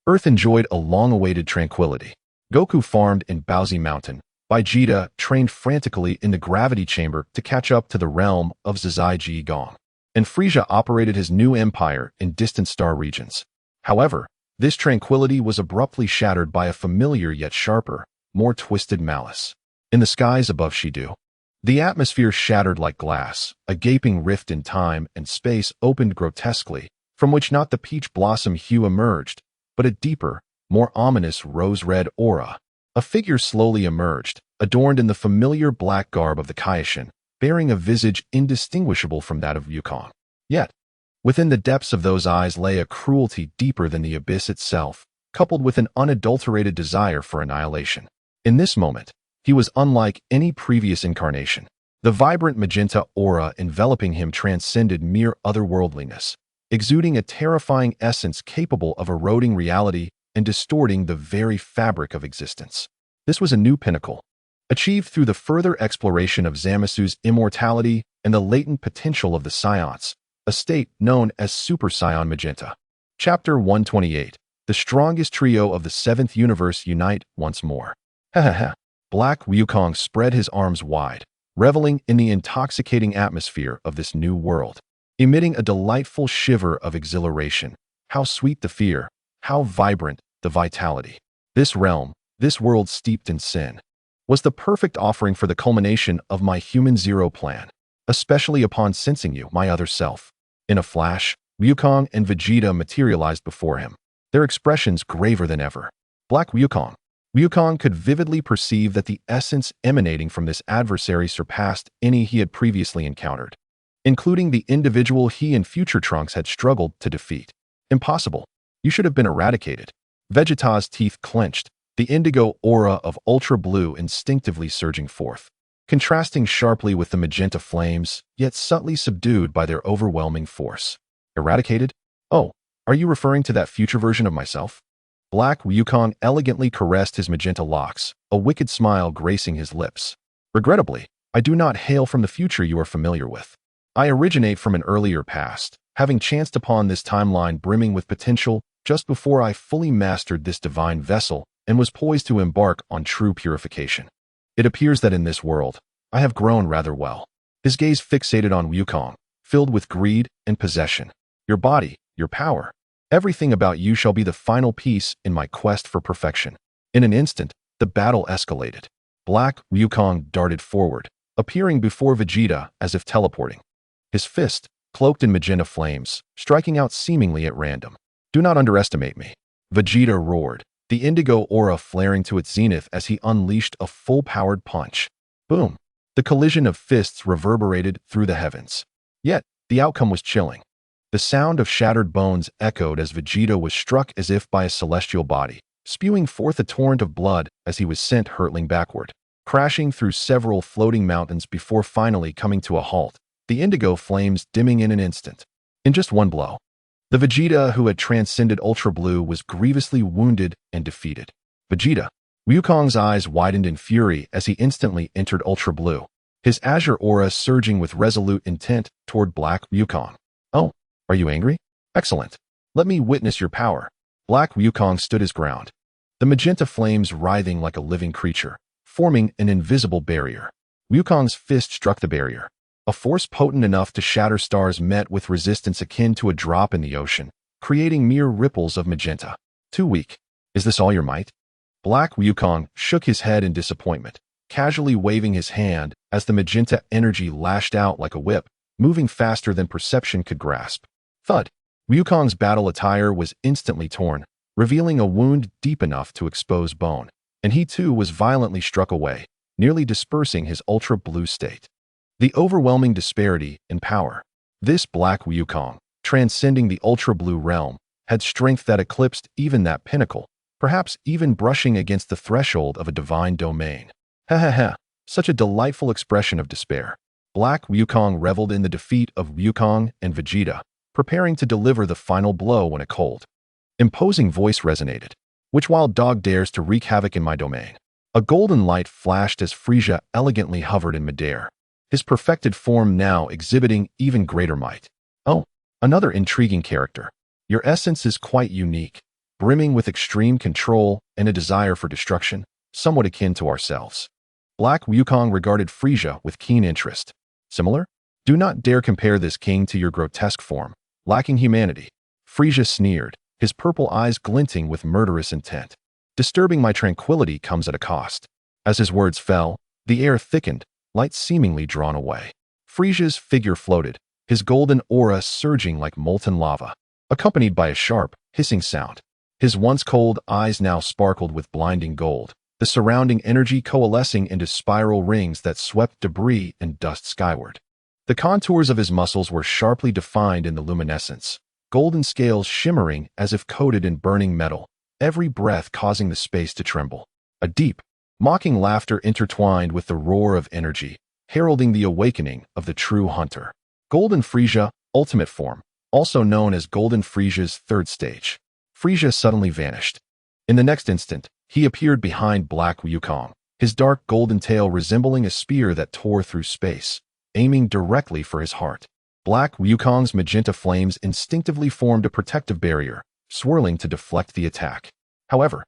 Earth enjoyed a long-awaited tranquility. Goku farmed in Bowsy Mountain. Vegeta trained frantically in the gravity chamber to catch up to the realm of Zizai Ji Gong, and Frieza operated his new empire in distant star regions. However, this tranquility was abruptly shattered by a familiar yet sharper, more twisted malice. In the skies above Shidu, the atmosphere shattered like glass, a gaping rift in time and space opened grotesquely, from which not the peach blossom hue emerged, but a deeper, more ominous rose-red aura. A figure slowly emerged, adorned in the familiar black garb of the Kaioshin, bearing a visage indistinguishable from that of Wukong. Yet, within the depths of those eyes lay a cruelty deeper than the abyss itself, coupled with an unadulterated desire for annihilation. In this moment, he was unlike any previous incarnation. The vibrant magenta aura enveloping him transcended mere otherworldliness, exuding a terrifying essence capable of eroding reality and distorting the very fabric of existence. This was a new pinnacle, achieved through the further exploration of Zamasu's immortality and the latent potential of the Saiyans, a state known as Super Saiyan Magenta. Chapter 128. The strongest trio of the seventh universe unite once more. Ha. Black Wukong spread his arms wide, reveling in the intoxicating atmosphere of this new world, emitting a delightful shiver of exhilaration. How sweet the fear, how vibrant the vitality. This realm, this world steeped in sin, was the perfect offering for the culmination of my human zero plan, especially upon sensing you, my other self. In a flash, Wukong and Vegeta materialized before him, their expressions graver than ever. Black Wukong. Wukong could vividly perceive that the essence emanating from this adversary surpassed any he had previously encountered, including the individual he and future Trunks had struggled to defeat. Impossible. You should have been eradicated. Vegeta's teeth clenched, the indigo aura of Ultra Blue instinctively surging forth, contrasting sharply with the magenta flames, yet subtly subdued by their overwhelming force. Eradicated? Oh, are you referring to that future version of myself? Black Wukong elegantly caressed his magenta locks, a wicked smile gracing his lips. Regrettably, I do not hail from the future you are familiar with. I originate from an earlier past, having chanced upon this timeline brimming with potential just before I fully mastered this divine vessel and was poised to embark on true purification. It appears that in this world, I have grown rather well. His gaze fixated on Wukong, filled with greed and possession. Your body, your power, everything about you shall be the final piece in my quest for perfection. In an instant, the battle escalated. Black Wukong darted forward, appearing before Vegeta as if teleporting. His fist, cloaked in magenta flames, striking out seemingly at random. Do not underestimate me. Vegeta roared, the indigo aura flaring to its zenith as he unleashed a full-powered punch. Boom! The collision of fists reverberated through the heavens. Yet, the outcome was chilling. The sound of shattered bones echoed as Vegeta was struck as if by a celestial body, spewing forth a torrent of blood as he was sent hurtling backward, crashing through several floating mountains before finally coming to a halt, the indigo flames dimming in an instant. In just one blow, the Vegeta who had transcended Ultra Blue was grievously wounded and defeated. Vegeta. Wukong's eyes widened in fury as he instantly entered Ultra Blue, his azure aura surging with resolute intent toward Black Wukong. Oh, are you angry? Excellent. Let me witness your power. Black Wukong stood his ground, the magenta flames writhing like a living creature, forming an invisible barrier. Wukong's fist struck the barrier. A force potent enough to shatter stars met with resistance akin to a drop in the ocean, creating mere ripples of magenta. Too weak. Is this all your might? Black Wukong shook his head in disappointment, casually waving his hand as the magenta energy lashed out like a whip, moving faster than perception could grasp. Thud. Wukong's battle attire was instantly torn, revealing a wound deep enough to expose bone, and he too was violently struck away, nearly dispersing his Ultra Blue state. The overwhelming disparity in power. This Black Wukong, transcending the Ultra Blue realm, had strength that eclipsed even that pinnacle, perhaps even brushing against the threshold of a divine domain. Ha. Such a delightful expression of despair. Black Wukong reveled in the defeat of Wukong and Vegeta, preparing to deliver the final blow when a cold, imposing voice resonated. Which wild dog dares to wreak havoc in my domain? A golden light flashed as Frieza elegantly hovered in midair, his perfected form now exhibiting even greater might. Oh, another intriguing character. Your essence is quite unique, brimming with extreme control and a desire for destruction, somewhat akin to ourselves. Black Wukong regarded Frieza with keen interest. Similar? Do not dare compare this king to your grotesque form, lacking humanity. Frieza sneered, his purple eyes glinting with murderous intent. Disturbing my tranquility comes at a cost. As his words fell, the air thickened, light seemingly drawn away. Frieza's figure floated, his golden aura surging like molten lava, accompanied by a sharp, hissing sound. His once cold eyes now sparkled with blinding gold, the surrounding energy coalescing into spiral rings that swept debris and dust skyward. The contours of his muscles were sharply defined in the luminescence, golden scales shimmering as if coated in burning metal, every breath causing the space to tremble. A deep, mocking laughter intertwined with the roar of energy, heralding the awakening of the true hunter. Golden Frieza, ultimate form, also known as Golden Frieza's third stage. Frieza suddenly vanished. In the next instant, he appeared behind Black Wukong, his dark golden tail resembling a spear that tore through space, aiming directly for his heart. Black Wukong's magenta flames instinctively formed a protective barrier, swirling to deflect the attack. However,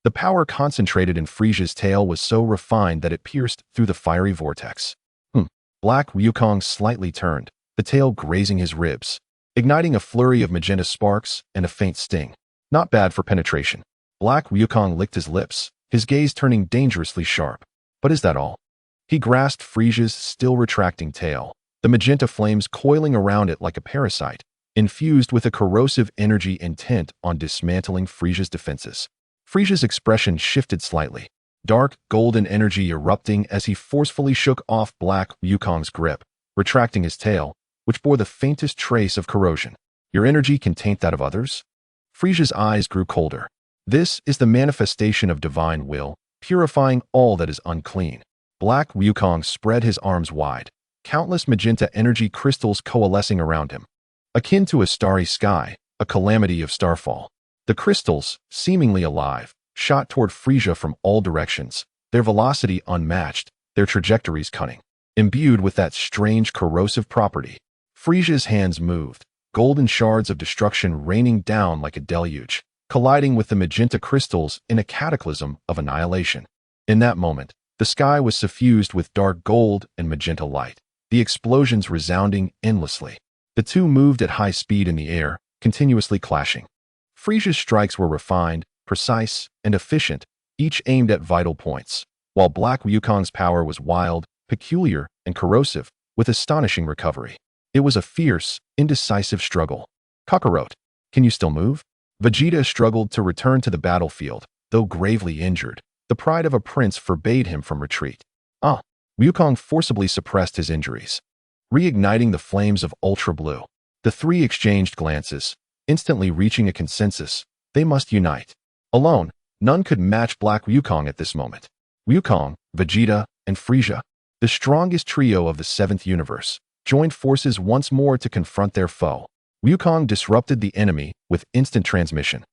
the power concentrated in Frieza's tail was so refined that it pierced through the fiery vortex. Black Wukong slightly turned, the tail grazing his ribs, igniting a flurry of magenta sparks and a faint sting. Not bad for penetration. Black Wukong licked his lips, his gaze turning dangerously sharp. But is that all? He grasped Frieza's still retracting tail, the magenta flames coiling around it like a parasite, infused with a corrosive energy intent on dismantling Frieza's defenses. Frieza's expression shifted slightly, dark golden energy erupting as he forcefully shook off Black Wukong's grip, retracting his tail, which bore the faintest trace of corrosion. Your energy can taint that of others? Frieza's eyes grew colder. This is the manifestation of divine will, purifying all that is unclean. Black Wukong spread his arms wide, countless magenta energy crystals coalescing around him. Akin to a starry sky, a calamity of starfall. The crystals, seemingly alive, shot toward Frieza from all directions, their velocity unmatched, their trajectories cunning. Imbued with that strange corrosive property, Frieza's hands moved, golden shards of destruction raining down like a deluge, colliding with the magenta crystals in a cataclysm of annihilation. In that moment, the sky was suffused with dark gold and magenta light, the explosions resounding endlessly. The two moved at high speed in the air, continuously clashing. Frieza's strikes were refined, precise, and efficient, each aimed at vital points, while Black Wukong's power was wild, peculiar, and corrosive, with astonishing recovery. It was a fierce, indecisive struggle. Kakarot, can you still move? Vegeta struggled to return to the battlefield, though gravely injured. The pride of a prince forbade him from retreat. Wukong forcibly suppressed his injuries, reigniting the flames of Ultra Blue. The three exchanged glances, instantly reaching a consensus. They must unite. Alone, none could match Black Wukong at this moment. Wukong, Vegeta, and Frieza, the strongest trio of the 7th universe, joined forces once more to confront their foe. Wukong disrupted the enemy with instant transmission.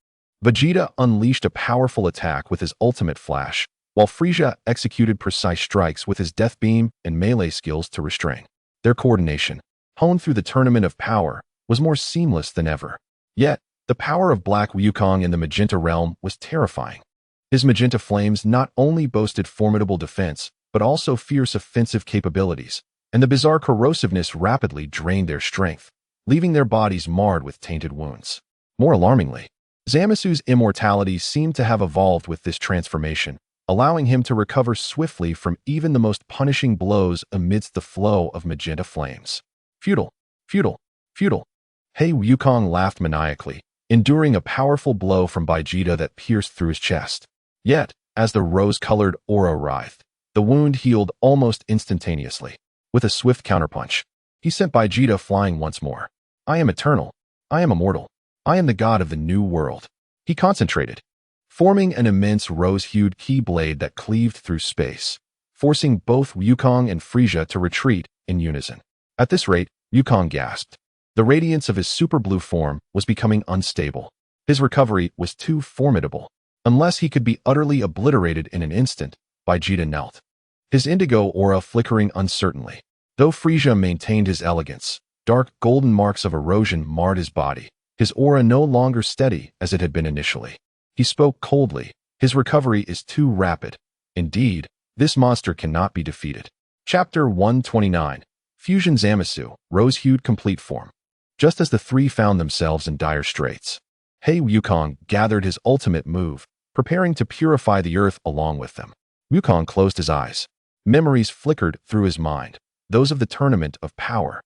Vegeta unleashed a powerful attack with his ultimate flash, while Frieza executed precise strikes with his death beam and melee skills to restrain. Their coordination, honed through the tournament of power, was more seamless than ever. Yet, the power of Black Wukong in the magenta realm was terrifying. His magenta flames not only boasted formidable defense, but also fierce offensive capabilities, and the bizarre corrosiveness rapidly drained their strength, leaving their bodies marred with tainted wounds. More alarmingly, Zamasu's immortality seemed to have evolved with this transformation, allowing him to recover swiftly from even the most punishing blows amidst the flow of magenta flames. Futile, futile, futile. Hey Wukong laughed maniacally, enduring a powerful blow from Vegeta that pierced through his chest. Yet, as the rose-colored aura writhed, the wound healed almost instantaneously. With a swift counterpunch, he sent Vegeta flying once more. I am eternal. I am immortal. I am the god of the new world. He concentrated, forming an immense rose-hued keyblade that cleaved through space, forcing both Wukong and Frieza to retreat in unison. At this rate, Wukong gasped. The radiance of his super blue form was becoming unstable. His recovery was too formidable. Unless he could be utterly obliterated in an instant, Vegeta knelt, his indigo aura flickering uncertainly. Though Frieza maintained his elegance, dark golden marks of erosion marred his body, his aura no longer steady as it had been initially. He spoke coldly. His recovery is too rapid. Indeed, this monster cannot be defeated. Chapter 129. Fusion Zamasu, Rose-Hued Complete Form. Just as the three found themselves in dire straits, Hey Wukong gathered his ultimate move, preparing to purify the earth along with them. Wukong closed his eyes. Memories flickered through his mind, those of the tournament of power.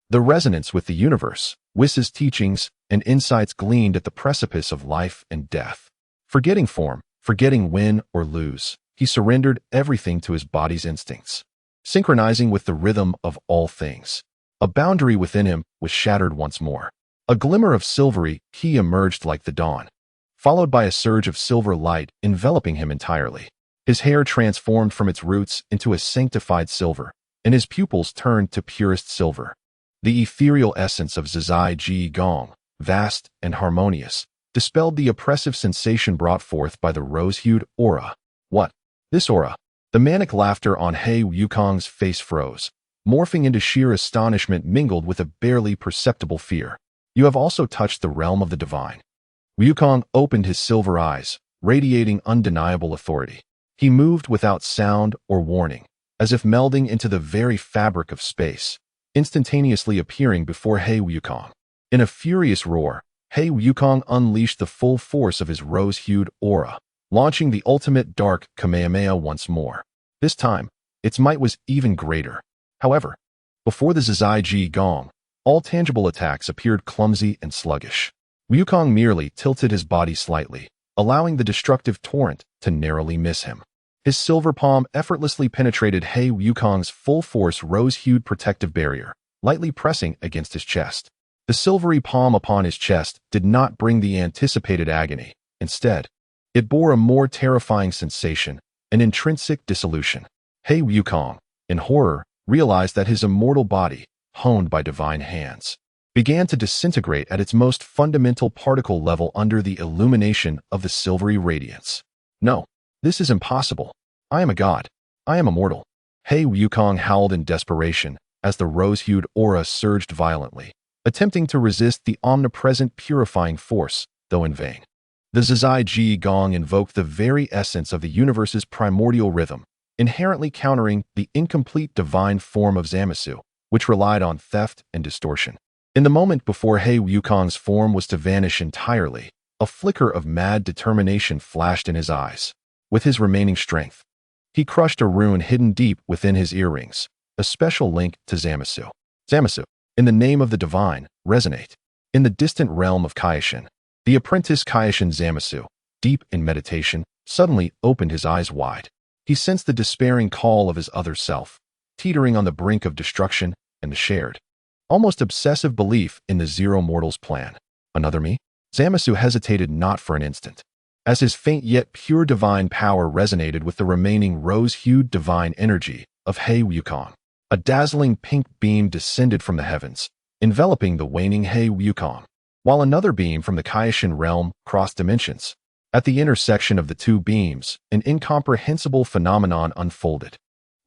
The resonance with the universe, Whis' teachings, and insights gleaned at the precipice of life and death. Forgetting form, forgetting win or lose, he surrendered everything to his body's instincts, synchronizing with the rhythm of all things. A boundary within him was shattered once more. A glimmer of silvery ki emerged like the dawn, followed by a surge of silver light enveloping him entirely. His hair transformed from its roots into a sanctified silver, and his pupils turned to purest silver. The ethereal essence of Zizai Ji Gong, vast and harmonious, dispelled the oppressive sensation brought forth by the rose-hued aura. What? This aura? The manic laughter on He Wukong's face froze, morphing into sheer astonishment mingled with a barely perceptible fear. You have also touched the realm of the divine. Wukong opened his silver eyes, radiating undeniable authority. He moved without sound or warning, as if melding into the very fabric of space, instantaneously appearing before He Wukong. In a furious roar, He Wukong unleashed the full force of his rose-hued aura, launching the ultimate dark Kamehameha once more. This time, its might was even greater. However, before the Zizai Ji Gong, all tangible attacks appeared clumsy and sluggish. Wukong merely tilted his body slightly, allowing the destructive torrent to narrowly miss him. His silver palm effortlessly penetrated He Wukong's full-force rose-hued protective barrier, lightly pressing against his chest. The silvery palm upon his chest did not bring the anticipated agony. Instead, it bore a more terrifying sensation, an intrinsic dissolution. He Wukong, in horror, realized that his immortal body, honed by divine hands, began to disintegrate at its most fundamental particle level under the illumination of the silvery radiance. No, this is impossible. I am a god. I am immortal. He Wukong howled in desperation as the rose-hued aura surged violently, attempting to resist the omnipresent purifying force, though in vain. The Zizai Ji Gong invoked the very essence of the universe's primordial rhythm, inherently countering the incomplete divine form of Zamasu, which relied on theft and distortion. In the moment before He Wukong's form was to vanish entirely, a flicker of mad determination flashed in his eyes. With his remaining strength, he crushed a rune hidden deep within his earrings, a special link to Zamasu. Zamasu, in the name of the divine, resonate. In the distant realm of Kaioshin, the apprentice Kaioshin Zamasu, deep in meditation, suddenly opened his eyes wide. He sensed the despairing call of his other self, teetering on the brink of destruction, and the shared, almost obsessive belief in the Zero Mortals plan. Another me? Zamasu hesitated not for an instant, as his faint yet pure divine power resonated with the remaining rose-hued divine energy of He Wukong. A dazzling pink beam descended from the heavens, enveloping the waning He Wukong, while another beam from the Kaioshin realm crossed dimensions. At the intersection of the two beams, an incomprehensible phenomenon unfolded.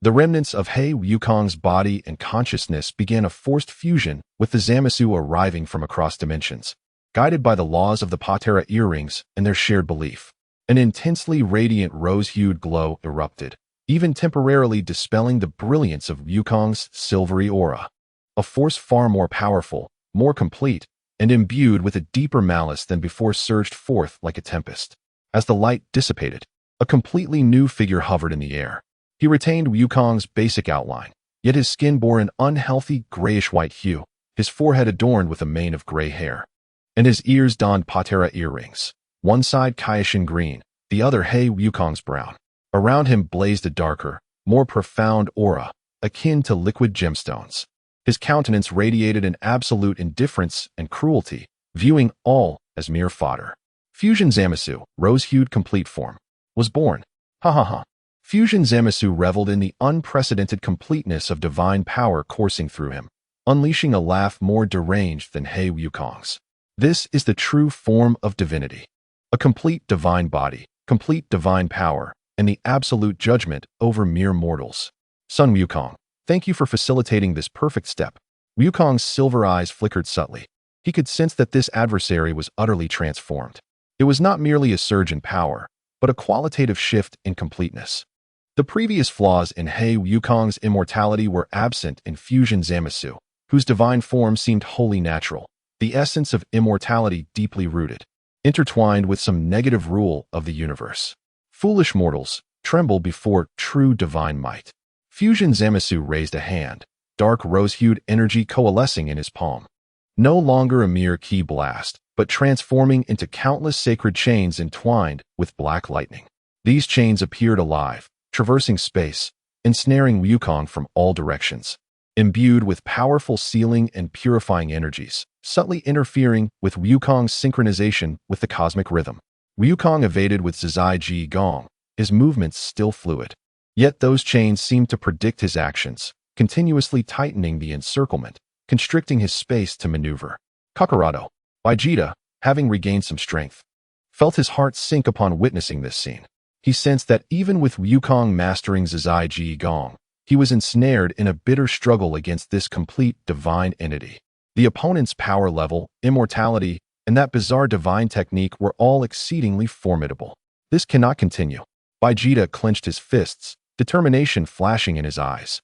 The remnants of He Wukong's body and consciousness began a forced fusion with the Zamasu arriving from across dimensions. Guided by the laws of the Patera earrings and their shared belief, an intensely radiant rose-hued glow erupted, even temporarily dispelling the brilliance of Wukong's silvery aura. A force far more powerful, more complete, and imbued with a deeper malice than before surged forth like a tempest. As the light dissipated, a completely new figure hovered in the air. He retained Wukong's basic outline, yet his skin bore an unhealthy grayish-white hue, his forehead adorned with a mane of gray hair, and his ears donned Patera earrings, one side Kaioshin green, the other He Wukong's brown. Around him blazed a darker, more profound aura, akin to liquid gemstones. His countenance radiated an absolute indifference and cruelty, viewing all as mere fodder. Fusion Zamasu, rose-hued complete form, was born. Ha ha ha. Fusion Zamasu reveled in the unprecedented completeness of divine power coursing through him, unleashing a laugh more deranged than He Wukong's. This is the true form of divinity. A complete divine body, complete divine power, and the absolute judgment over mere mortals. Son Wukong, thank you for facilitating this perfect step. Wukong's silver eyes flickered subtly. He could sense that this adversary was utterly transformed. It was not merely a surge in power, but a qualitative shift in completeness. The previous flaws in He Wukong's immortality were absent in Fusion Zamasu, whose divine form seemed wholly natural, the essence of immortality deeply rooted, intertwined with some negative rule of the universe. Foolish mortals, tremble before true divine might. Fusion Zamasu raised a hand, dark rose-hued energy coalescing in his palm. No longer a mere ki blast, but transforming into countless sacred chains entwined with black lightning. These chains appeared alive, traversing space, ensnaring Wukong from all directions. Imbued with powerful sealing and purifying energies, subtly interfering with Wukong's synchronization with the cosmic rhythm. Wukong evaded with Zizai Ji Gong, his movements still fluid. Yet those chains seemed to predict his actions, continuously tightening the encirclement, constricting his space to maneuver. Kakarado, Vegeta, having regained some strength, felt his heart sink upon witnessing this scene. He sensed that even with Wukong mastering Zizai Ji Gong, he was ensnared in a bitter struggle against this complete divine entity. The opponent's power level, immortality, and that bizarre divine technique were all exceedingly formidable. This cannot continue. Vegeta clenched his fists, determination flashing in his eyes.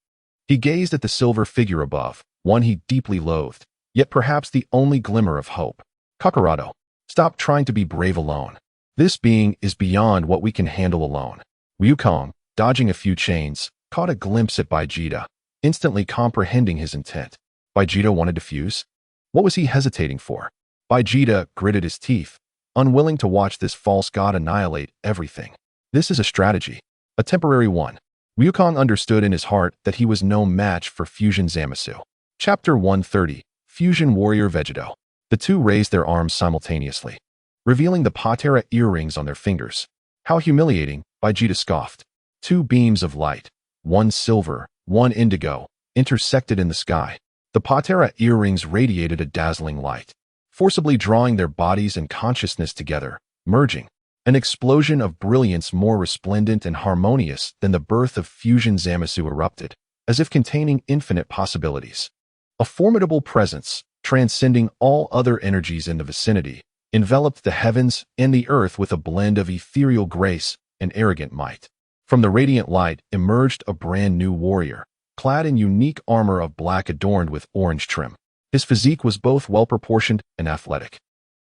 He gazed at the silver figure above, one he deeply loathed, yet perhaps the only glimmer of hope. Kakarado, stop trying to be brave alone. This being is beyond what we can handle alone. Wukong, dodging a few chains, caught a glimpse at Vegeta, instantly comprehending his intent. Vegeta wanted to fuse? What was he hesitating for? Vegeta gritted his teeth, unwilling to watch this false god annihilate everything. This is a strategy, a temporary one. Wukong understood in his heart that he was no match for Fusion Zamasu. Chapter 130, Fusion Warrior Vegeto. The two raised their arms simultaneously, revealing the Patera earrings on their fingers. How humiliating, Vegeta scoffed. Two beams of light, one silver, one indigo, intersected in the sky. The Patera earrings radiated a dazzling light, forcibly drawing their bodies and consciousness together, merging. An explosion of brilliance more resplendent and harmonious than the birth of Fusion Zamasu erupted, as if containing infinite possibilities. A formidable presence, transcending all other energies in the vicinity, enveloped the heavens and the earth with a blend of ethereal grace and arrogant might. From the radiant light emerged a brand new warrior, clad in unique armor of black adorned with orange trim. His physique was both well-proportioned and athletic,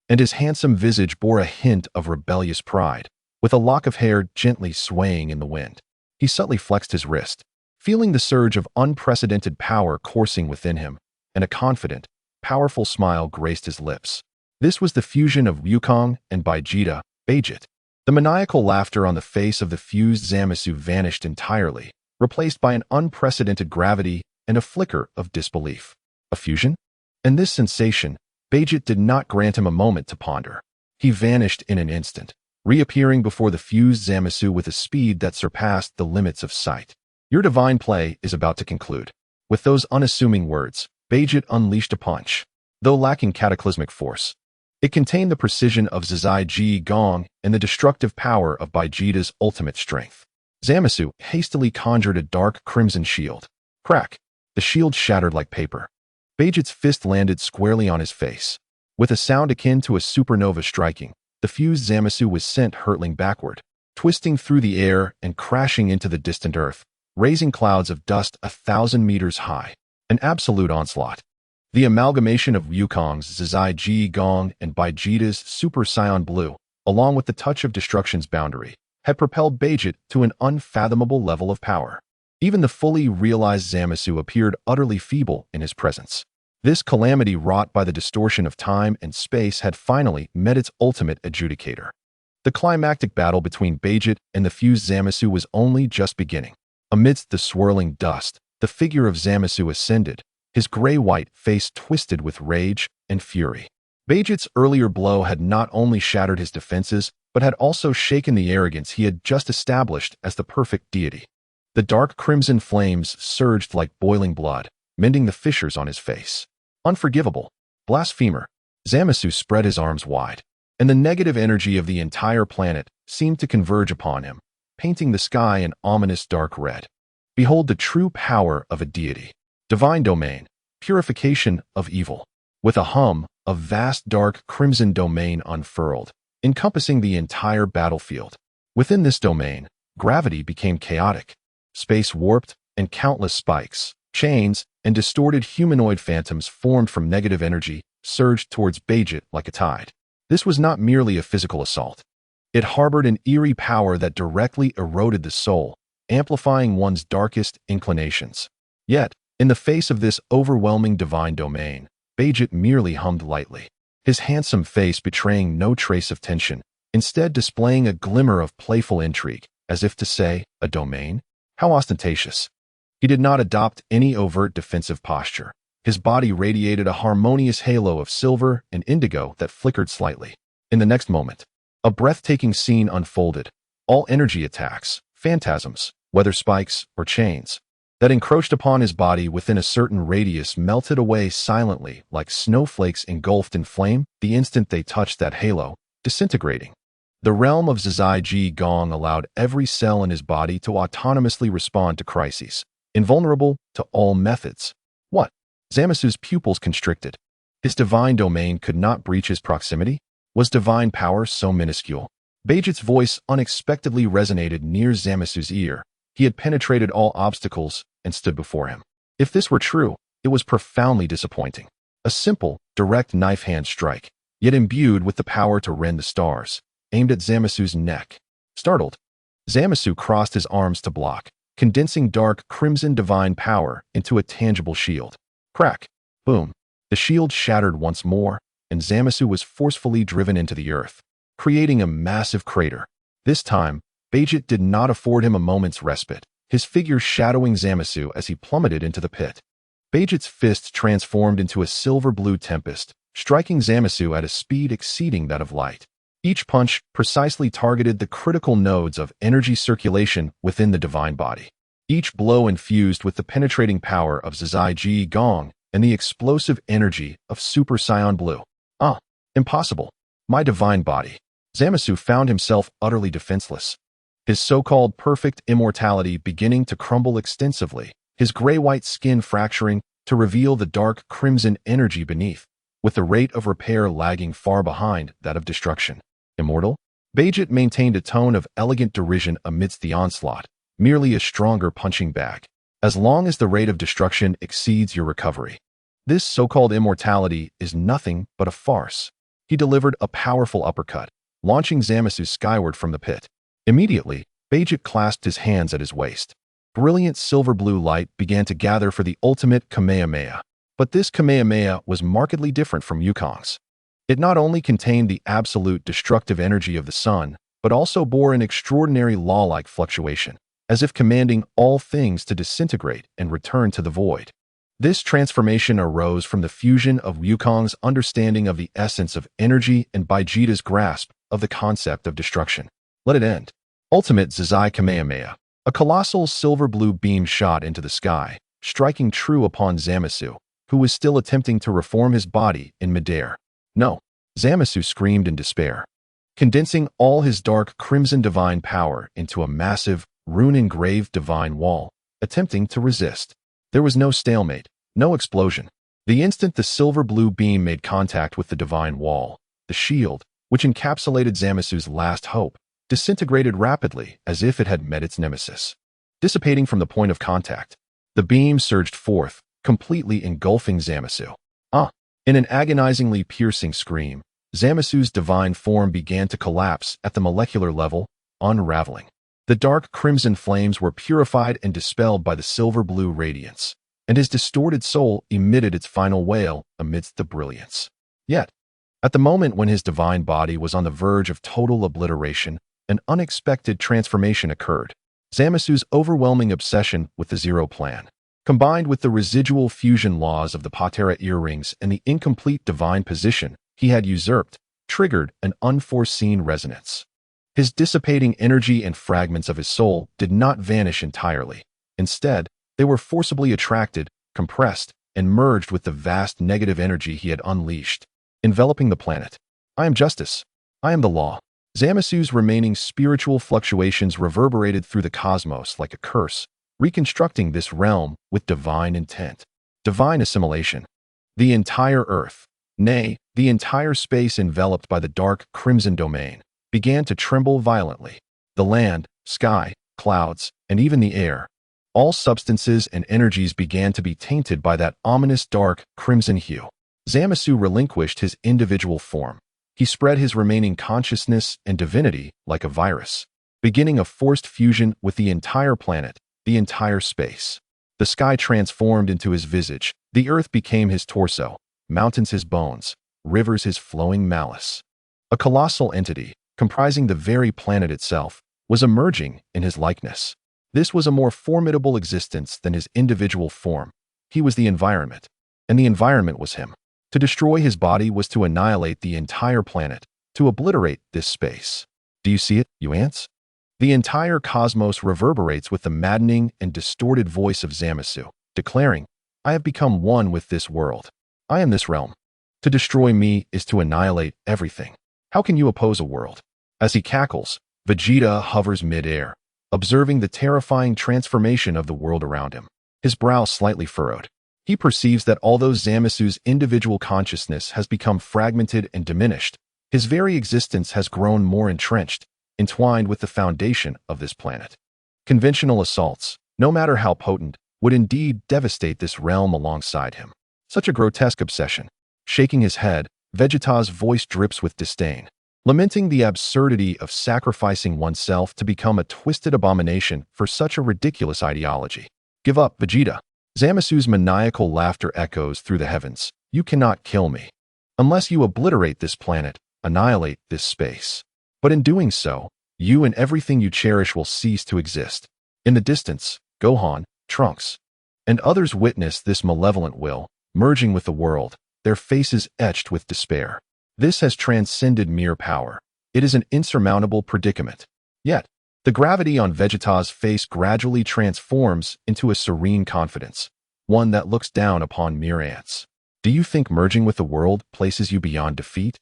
and his handsome visage bore a hint of rebellious pride, with a lock of hair gently swaying in the wind. He subtly flexed his wrist, feeling the surge of unprecedented power coursing within him, and a confident, powerful smile graced his lips. This was the fusion of Wukong and Vegeta. The maniacal laughter on the face of the fused Zamasu vanished entirely, replaced by an unprecedented gravity and a flicker of disbelief. A fusion? And this sensation, Vegeta did not grant him a moment to ponder. He vanished in an instant, reappearing before the fused Zamasu with a speed that surpassed the limits of sight. Your divine play is about to conclude. With those unassuming words, Vegeta unleashed a punch. Though lacking cataclysmic force, it contained the precision of Zizai Ji Gong and the destructive power of Vegeta's ultimate strength. Zamasu hastily conjured a dark crimson shield. Crack! The shield shattered like paper. Vegeta's fist landed squarely on his face. With a sound akin to a supernova striking, the fused Zamasu was sent hurtling backward, twisting through the air and crashing into the distant earth, raising clouds of dust 1,000 meters high. An absolute onslaught. The amalgamation of Wukong's Zizai Ji Gong and Vegeta's Super Saiyan Blue, along with the touch of destruction's boundary, had propelled Vegeta to an unfathomable level of power. Even the fully realized Zamasu appeared utterly feeble in his presence. This calamity wrought by the distortion of time and space had finally met its ultimate adjudicator. The climactic battle between Vegeta and the fused Zamasu was only just beginning. Amidst the swirling dust, the figure of Zamasu ascended, his gray-white face twisted with rage and fury. Vegeta's earlier blow had not only shattered his defenses, but had also shaken the arrogance he had just established as the perfect deity. The dark crimson flames surged like boiling blood, mending the fissures on his face. Unforgivable. Blasphemer. Zamasu spread his arms wide, and the negative energy of the entire planet seemed to converge upon him, painting the sky an ominous dark red. Behold the true power of a deity. Divine domain, purification of evil. With a hum, a vast dark crimson domain unfurled, encompassing the entire battlefield. Within this domain, gravity became chaotic. Space warped, and countless spikes, chains, and distorted humanoid phantoms formed from negative energy surged towards Vegeta like a tide. This was not merely a physical assault. It harbored an eerie power that directly eroded the soul, amplifying one's darkest inclinations. Yet, in the face of this overwhelming divine domain, Vegeta merely hummed lightly, his handsome face betraying no trace of tension, instead displaying a glimmer of playful intrigue, as if to say, a domain? How ostentatious. He did not adopt any overt defensive posture. His body radiated a harmonious halo of silver and indigo that flickered slightly. In the next moment, a breathtaking scene unfolded. All energy attacks, phantasms, whether spikes or chains, that encroached upon his body within a certain radius melted away silently like snowflakes engulfed in flame the instant they touched that halo, disintegrating. The realm of Zizai Ji Gong allowed every cell in his body to autonomously respond to crises, invulnerable to all methods. What? Zamasu's pupils constricted. His divine domain could not breach his proximity? Was divine power so minuscule? Bajit's voice unexpectedly resonated near Zamasu's ear. He had penetrated all obstacles and stood before him. If this were true, it was profoundly disappointing. A simple, direct knife-hand strike, yet imbued with the power to rend the stars, aimed at Zamasu's neck. Startled, Zamasu crossed his arms to block, condensing dark crimson divine power into a tangible shield. Crack! Boom! The shield shattered once more, and Zamasu was forcefully driven into the earth, creating a massive crater. This time, Bajit did not afford him a moment's respite, his figure shadowing Zamasu as he plummeted into the pit. Bajit's fist transformed into a silver-blue tempest, striking Zamasu at a speed exceeding that of light. Each punch precisely targeted the critical nodes of energy circulation within the divine body. Each blow infused with the penetrating power of Zizai Ji Gong and the explosive energy of Super Saiyan Blue. Impossible. My divine body. Zamasu found himself utterly defenseless. His so-called perfect immortality beginning to crumble extensively, his gray-white skin fracturing to reveal the dark crimson energy beneath, with the rate of repair lagging far behind that of destruction. Immortal? Bajit maintained a tone of elegant derision amidst the onslaught, merely a stronger punching bag. As long as the rate of destruction exceeds your recovery. This so-called immortality is nothing but a farce. He delivered a powerful uppercut, launching Zamasu skyward from the pit. Immediately, Bajit clasped his hands at his waist. Brilliant silver-blue light began to gather for the ultimate Kamehameha. But this Kamehameha was markedly different from Wukong's. It not only contained the absolute destructive energy of the sun, but also bore an extraordinary law-like fluctuation, as if commanding all things to disintegrate and return to the void. This transformation arose from the fusion of Wukong's understanding of the essence of energy and Bajita's grasp of the concept of destruction. Let it end. Ultimate Zizai Kamehameha. A colossal silver-blue beam shot into the sky, striking true upon Zamasu, who was still attempting to reform his body in midair. No, Zamasu screamed in despair, condensing all his dark crimson divine power into a massive, rune-engraved divine wall, attempting to resist. There was no stalemate, no explosion. The instant the silver-blue beam made contact with the divine wall, the shield, which encapsulated Zamasu's last hope, disintegrated rapidly as if it had met its nemesis. Dissipating from the point of contact, the beam surged forth, completely engulfing Zamasu. In an agonizingly piercing scream, Zamasu's divine form began to collapse at the molecular level, unraveling. The dark crimson flames were purified and dispelled by the silver-blue radiance, and his distorted soul emitted its final wail amidst the brilliance. Yet, at the moment when his divine body was on the verge of total obliteration, an unexpected transformation occurred. Zamasu's overwhelming obsession with the Zero Plan, combined with the residual fusion laws of the Patera earrings and the incomplete divine position he had usurped, triggered an unforeseen resonance. His dissipating energy and fragments of his soul did not vanish entirely. Instead, they were forcibly attracted, compressed, and merged with the vast negative energy he had unleashed, enveloping the planet. I am justice. I am the law. Zamasu's remaining spiritual fluctuations reverberated through the cosmos like a curse, reconstructing this realm with divine intent, divine assimilation. The entire earth, nay, the entire space enveloped by the dark crimson domain, began to tremble violently. The land, sky, clouds, and even the air, all substances and energies began to be tainted by that ominous dark crimson hue. Zamasu relinquished his individual form. He spread his remaining consciousness and divinity like a virus, beginning a forced fusion with the entire planet, the entire space. The sky transformed into his visage, the earth became his torso, mountains his bones, rivers his flowing malice. A colossal entity, comprising the very planet itself, was emerging in his likeness. This was a more formidable existence than his individual form. He was the environment, and the environment was him. To destroy his body was to annihilate the entire planet, to obliterate this space. Do you see it, you ants? The entire cosmos reverberates with the maddening and distorted voice of Zamasu, declaring, "I have become one with this world. I am this realm. To destroy me is to annihilate everything. How can you oppose a world?" As he cackles, Vegeta hovers mid-air, observing the terrifying transformation of the world around him. His brow slightly furrowed. He perceives that although Zamasu's individual consciousness has become fragmented and diminished, his very existence has grown more entrenched, entwined with the foundation of this planet. Conventional assaults, no matter how potent, would indeed devastate this realm alongside him. Such a grotesque obsession. Shaking his head, Vegeta's voice drips with disdain, lamenting the absurdity of sacrificing oneself to become a twisted abomination for such a ridiculous ideology. "Give up, Vegeta." Zamasu's maniacal laughter echoes through the heavens. "You cannot kill me. Unless you obliterate this planet, annihilate this space. But in doing so, you and everything you cherish will cease to exist." In the distance, Gohan, Trunks, and others witness this malevolent will, merging with the world, their faces etched with despair. This has transcended mere power. It is an insurmountable predicament. Yet, the gravity on Vegeta's face gradually transforms into a serene confidence, one that looks down upon mere ants. "Do you think merging with the world places you beyond defeat?"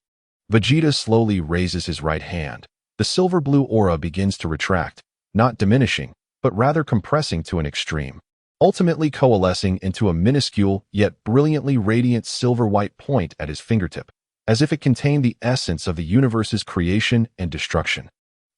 Vegeta slowly raises his right hand. The silver-blue aura begins to retract, not diminishing, but rather compressing to an extreme, ultimately coalescing into a minuscule yet brilliantly radiant silver-white point at his fingertip, as if it contained the essence of the universe's creation and destruction.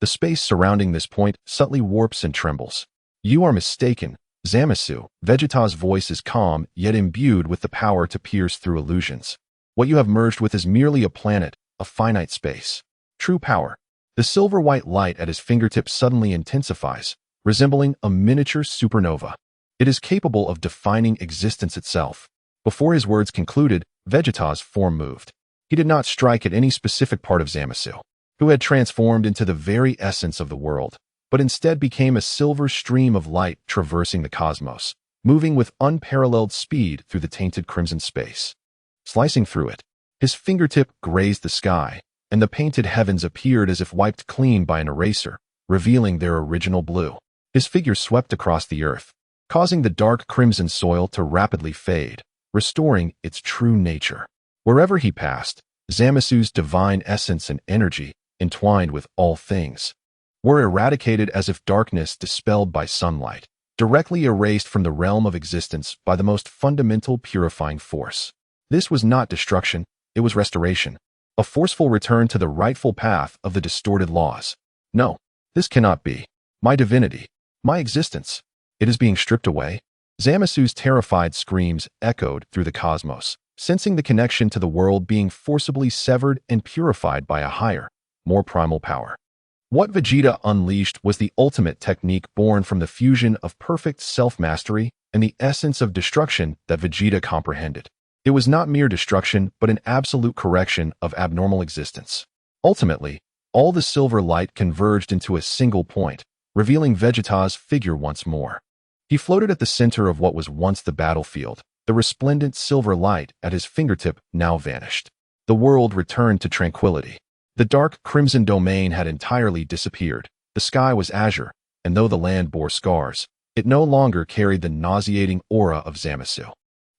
The space surrounding this point subtly warps and trembles. "You are mistaken, Zamasu." Vegeta's voice is calm, yet imbued with the power to pierce through illusions. "What you have merged with is merely a planet, a finite space. True power." The silver-white light at his fingertips suddenly intensifies, resembling a miniature supernova. It is capable of defining existence itself. Before his words concluded, Vegeta's form moved. He did not strike at any specific part of Zamasu, who had transformed into the very essence of the world, but instead became a silver stream of light traversing the cosmos, moving with unparalleled speed through the tainted crimson space. Slicing through it, his fingertip grazed the sky, and the painted heavens appeared as if wiped clean by an eraser, revealing their original blue. His figure swept across the earth, causing the dark crimson soil to rapidly fade, restoring its true nature. Wherever he passed, Zamasu's divine essence and energy, entwined with all things, were eradicated as if darkness dispelled by sunlight, directly erased from the realm of existence by the most fundamental purifying force. This was not destruction, it was restoration, a forceful return to the rightful path of the distorted laws. "No, this cannot be. My divinity, my existence, it is being stripped away." Zamasu's terrified screams echoed through the cosmos, sensing the connection to the world being forcibly severed and purified by a higher, more primal power. What Vegeta unleashed was the ultimate technique born from the fusion of perfect self-mastery and the essence of destruction that Vegeta comprehended. It was not mere destruction, but an absolute correction of abnormal existence. Ultimately, all the silver light converged into a single point, revealing Vegeta's figure once more. He floated at the center of what was once the battlefield. The resplendent silver light at his fingertip now vanished. The world returned to tranquility. The dark crimson domain had entirely disappeared. The sky was azure, and though the land bore scars, it no longer carried the nauseating aura of Zamasu.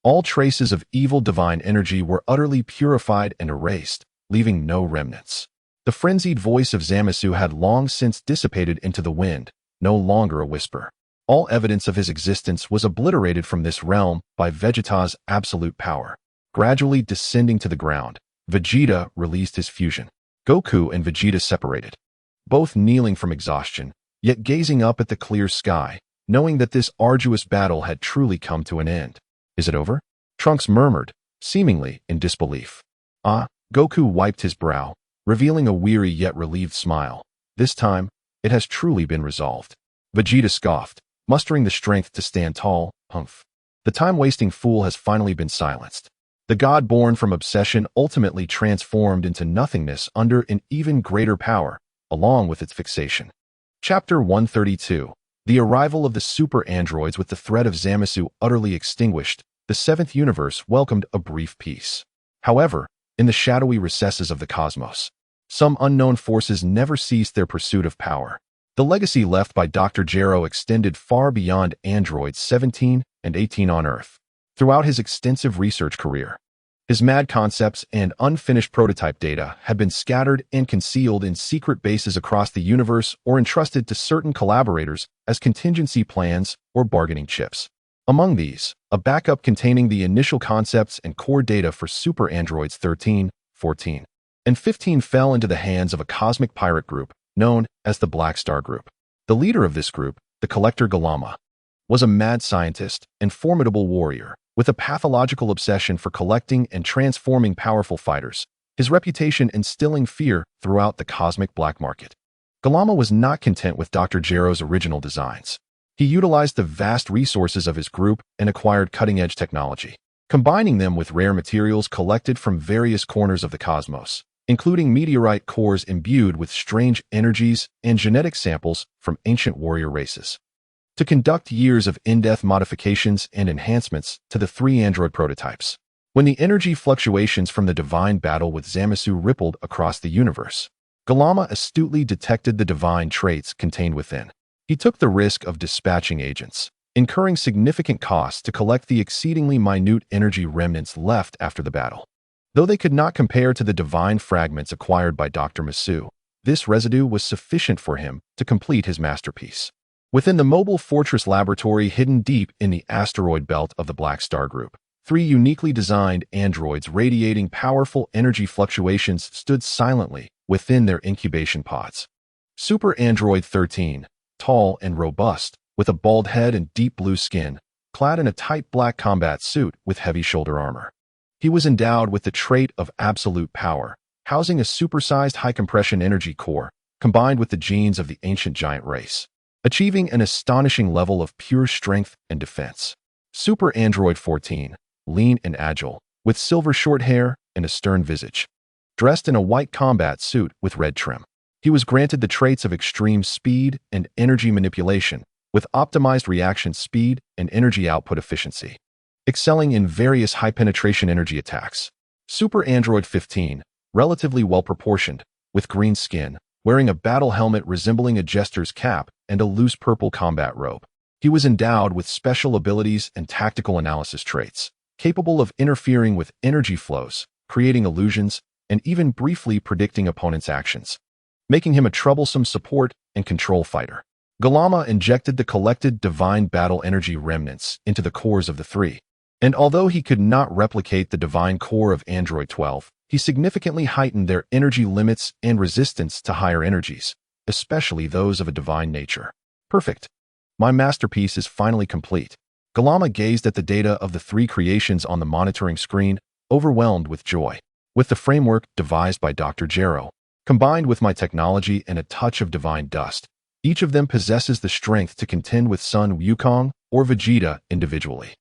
All traces of evil divine energy were utterly purified and erased, leaving no remnants. The frenzied voice of Zamasu had long since dissipated into the wind, no longer a whisper. All evidence of his existence was obliterated from this realm by Vegeta's absolute power. Gradually descending to the ground, Vegeta released his fusion. Goku and Vegeta separated, both kneeling from exhaustion, yet gazing up at the clear sky, knowing that this arduous battle had truly come to an end. "Is it over?" Trunks murmured, seemingly in disbelief. Goku wiped his brow, revealing a weary yet relieved smile. "This time, it has truly been resolved." Vegeta scoffed, mustering the strength to stand tall. "Humph. The time-wasting fool has finally been silenced." The god born from obsession ultimately transformed into nothingness under an even greater power, along with its fixation. Chapter 132. The arrival of the super androids with the threat of Zamasu utterly extinguished, the seventh universe welcomed a brief peace. However, in the shadowy recesses of the cosmos, some unknown forces never ceased their pursuit of power. The legacy left by Dr. Gero extended far beyond androids 17 and 18 on Earth. Throughout his extensive research career, his mad concepts and unfinished prototype data had been scattered and concealed in secret bases across the universe or entrusted to certain collaborators as contingency plans or bargaining chips. Among these, a backup containing the initial concepts and core data for super androids 13, 14, and 15 fell into the hands of a cosmic pirate group known as the Black Star Group. The leader of this group, the Collector Galama, was a mad scientist and formidable warrior with a pathological obsession for collecting and transforming powerful fighters, his reputation instilling fear throughout the cosmic black market. Galama was not content with Dr. Gero's original designs. He utilized the vast resources of his group and acquired cutting-edge technology, combining them with rare materials collected from various corners of the cosmos, including meteorite cores imbued with strange energies and genetic samples from ancient warrior races, to conduct years of in-depth modifications and enhancements to the 3 android prototypes. When the energy fluctuations from the divine battle with Zamasu rippled across the universe, Galama astutely detected the divine traits contained within. He took the risk of dispatching agents, incurring significant costs to collect the exceedingly minute energy remnants left after the battle. Though they could not compare to the divine fragments acquired by Dr. Masu, this residue was sufficient for him to complete his masterpiece. Within the mobile fortress laboratory hidden deep in the asteroid belt of the Black Star Group, 3 uniquely designed androids radiating powerful energy fluctuations stood silently within their incubation pods. Super Android 13, tall and robust, with a bald head and deep blue skin, clad in a tight black combat suit with heavy shoulder armor. He was endowed with the trait of absolute power, housing a supersized high-compression energy core, combined with the genes of the ancient giant race, achieving an astonishing level of pure strength and defense. Super Android 14, lean and agile, with silver short hair and a stern visage. Dressed in a white combat suit with red trim, he was granted the traits of extreme speed and energy manipulation, with optimized reaction speed and energy output efficiency, excelling in various high-penetration energy attacks. Super Android 15, relatively well-proportioned, with green skin, wearing a battle helmet resembling a jester's cap and a loose purple combat robe. He was endowed with special abilities and tactical analysis traits, capable of interfering with energy flows, creating illusions, and even briefly predicting opponents' actions, making him a troublesome support and control fighter. Galama injected the collected divine battle energy remnants into the cores of the 3, and although he could not replicate the divine core of Android 12, he significantly heightened their energy limits and resistance to higher energies, especially those of a divine nature. Perfect. My masterpiece is finally complete. Galama gazed at the data of the 3 creations on the monitoring screen, overwhelmed with joy. With the framework devised by Dr. Gero, combined with my technology and a touch of divine dust, each of them possesses the strength to contend with Sun Wukong or Vegeta individually.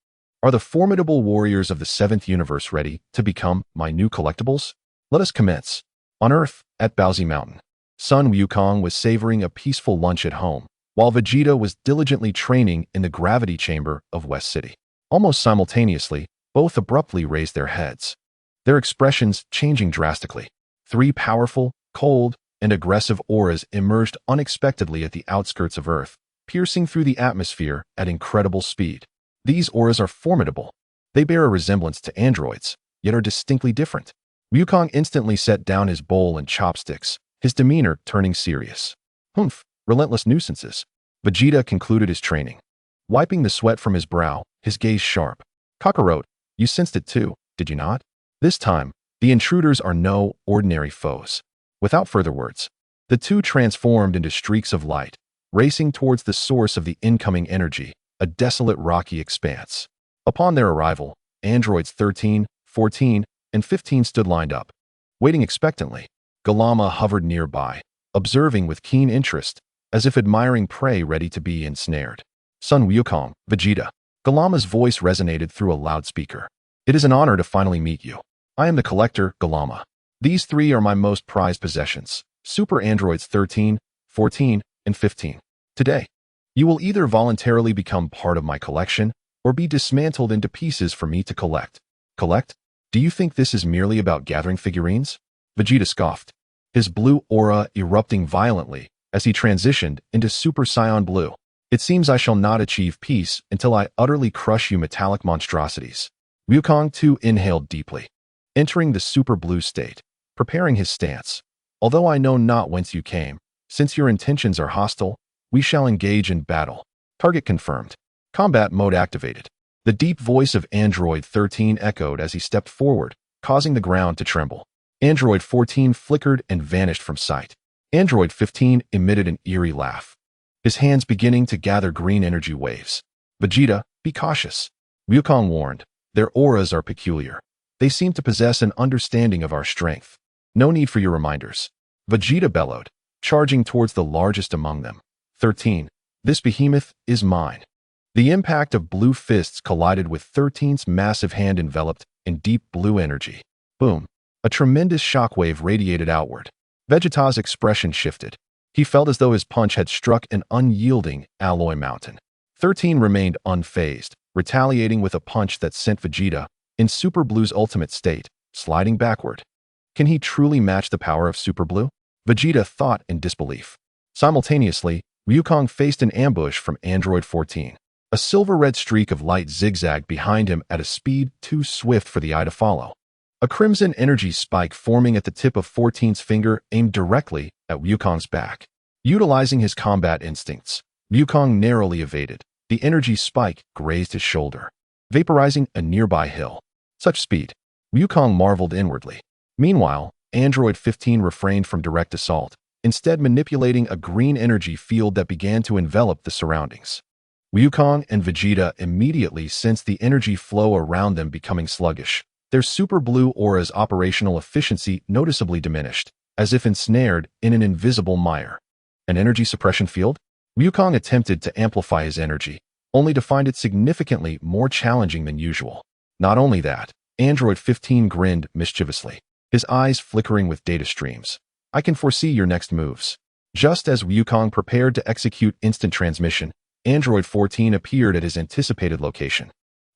Are the formidable warriors of the 7th universe ready to become my new collectibles? Let us commence. On Earth, at Bowsy Mountain, Sun Wukong was savoring a peaceful lunch at home, while Vegeta was diligently training in the gravity chamber of West City. Almost simultaneously, both abruptly raised their heads, their expressions changing drastically. 3 powerful, cold, and aggressive auras emerged unexpectedly at the outskirts of Earth, piercing through the atmosphere at incredible speed. These auras are formidable. They bear a resemblance to androids, yet are distinctly different. Wukong instantly set down his bowl and chopsticks, his demeanor turning serious. Humph, relentless nuisances. Vegeta concluded his training, wiping the sweat from his brow, his gaze sharp. Kakarot, you sensed it too, did you not? This time, the intruders are no ordinary foes. Without further words, the 2 transformed into streaks of light, racing towards the source of the incoming energy, a desolate rocky expanse. Upon their arrival, androids 13, 14, and 15 stood lined up, waiting expectantly. Galama hovered nearby, observing with keen interest, as if admiring prey ready to be ensnared. Sun Wukong, Vegeta. Galama's voice resonated through a loudspeaker. It is an honor to finally meet you. I am the Collector, Galama. These 3 are my most prized possessions, Super Androids 13, 14, and 15. Today, you will either voluntarily become part of my collection or be dismantled into pieces for me to collect. Collect? Do you think this is merely about gathering figurines? Vegeta scoffed, his blue aura erupting violently as he transitioned into Super Saiyan Blue. It seems I shall not achieve peace until I utterly crush you metallic monstrosities. Wukong too inhaled deeply, entering the Super Blue state, preparing his stance. Although I know not whence you came, since your intentions are hostile, we shall engage in battle. Target confirmed. Combat mode activated. The deep voice of Android 13 echoed as he stepped forward, causing the ground to tremble. Android 14 flickered and vanished from sight. Android 15 emitted an eerie laugh, his hands beginning to gather green energy waves. Vegeta, be cautious. Wukong warned. Their auras are peculiar. They seem to possess an understanding of our strength. No need for your reminders. Vegeta bellowed, charging towards the largest among them. 13. This behemoth is mine. The impact of blue fists collided with 13's massive hand enveloped in deep blue energy. Boom. A tremendous shockwave radiated outward. Vegeta's expression shifted. He felt as though his punch had struck an unyielding alloy mountain. 13 remained unfazed, retaliating with a punch that sent Vegeta, in Super Blue's ultimate state, sliding backward. Can he truly match the power of Super Blue? Vegeta thought in disbelief. Simultaneously, Wukong faced an ambush from Android 14. A silver-red streak of light zigzagged behind him at a speed too swift for the eye to follow. A crimson energy spike forming at the tip of 14's finger aimed directly at Wukong's back. Utilizing his combat instincts, Wukong narrowly evaded. The energy spike grazed his shoulder, vaporizing a nearby hill. Such speed. Wukong marveled inwardly. Meanwhile, Android 15 refrained from direct assault, instead manipulating a green energy field that began to envelop the surroundings. Wukong and Vegeta immediately sensed the energy flow around them becoming sluggish. Their Super Blue aura's operational efficiency noticeably diminished, as if ensnared in an invisible mire. An energy suppression field? Wukong attempted to amplify his energy, only to find it significantly more challenging than usual. Not only that, Android 15 grinned mischievously, his eyes flickering with data streams. I can foresee your next moves. Just as Wukong prepared to execute instant transmission, Android 14 appeared at his anticipated location,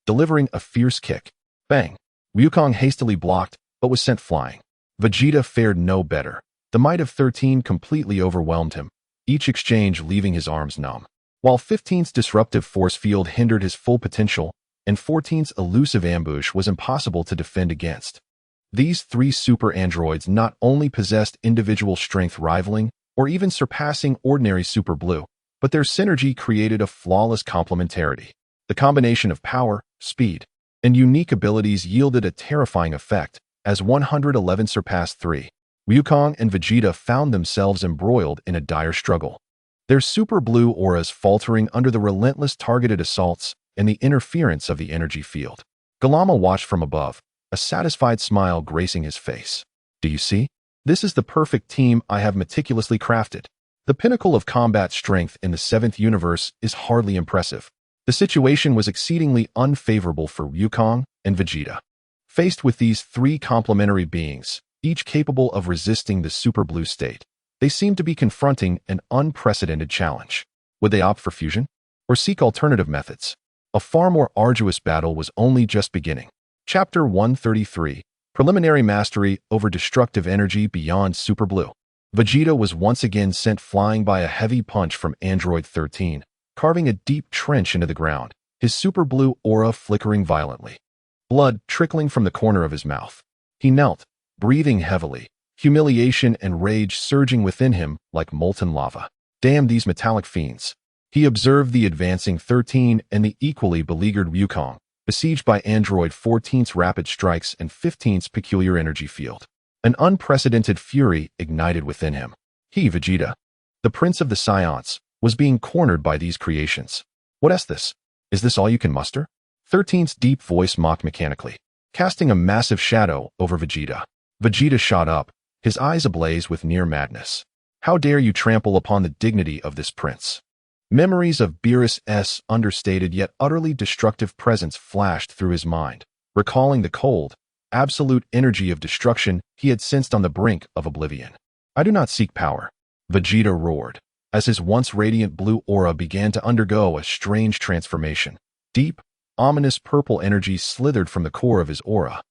delivering a fierce kick. Bang! Wukong hastily blocked, but was sent flying. Vegeta fared no better. The might of 13 completely overwhelmed him, each exchange leaving his arms numb. While 15's disruptive force field hindered his full potential, and 14's elusive ambush was impossible to defend against. These three super androids not only possessed individual strength rivaling or even surpassing ordinary Super Blue, but their synergy created a flawless complementarity. The combination of power, speed, and unique abilities yielded a terrifying effect, as 111 surpassed 3. Wukong and Vegeta found themselves embroiled in a dire struggle, their Super Blue auras faltering under the relentless targeted assaults and the interference of the energy field. Galama watched from above, a satisfied smile gracing his face. Do you see? This is the perfect team I have meticulously crafted. The pinnacle of combat strength in the 7th universe is hardly impressive. The situation was exceedingly unfavorable for Wukong and Vegeta. Faced with these three complementary beings, each capable of resisting the Super Blue state, they seemed to be confronting an unprecedented challenge. Would they opt for fusion? Or seek alternative methods? A far more arduous battle was only just beginning. Chapter 133, Preliminary Mastery over Destructive Energy Beyond Super Blue. Vegeta was once again sent flying by a heavy punch from Android 13, carving a deep trench into the ground, his Super Blue aura flickering violently. Blood trickling from the corner of his mouth. He knelt, breathing heavily, humiliation and rage surging within him like molten lava. Damn these metallic fiends. He observed the advancing 13 and the equally beleaguered Wukong, besieged by Android 14's rapid strikes and 15's peculiar energy field. An unprecedented fury ignited within him. He, Vegeta, the prince of the Saiyans, was being cornered by these creations. What is this? Is this all you can muster? 13's deep voice mocked mechanically, casting a massive shadow over Vegeta. Vegeta shot up, his eyes ablaze with near madness. How dare you trample upon the dignity of this prince? Memories of Beerus' understated yet utterly destructive presence flashed through his mind, recalling the cold, absolute energy of destruction he had sensed on the brink of oblivion. I do not seek power, Vegeta roared, as his once radiant blue aura began to undergo a strange transformation. Deep, ominous purple energy slithered from the core of his aura,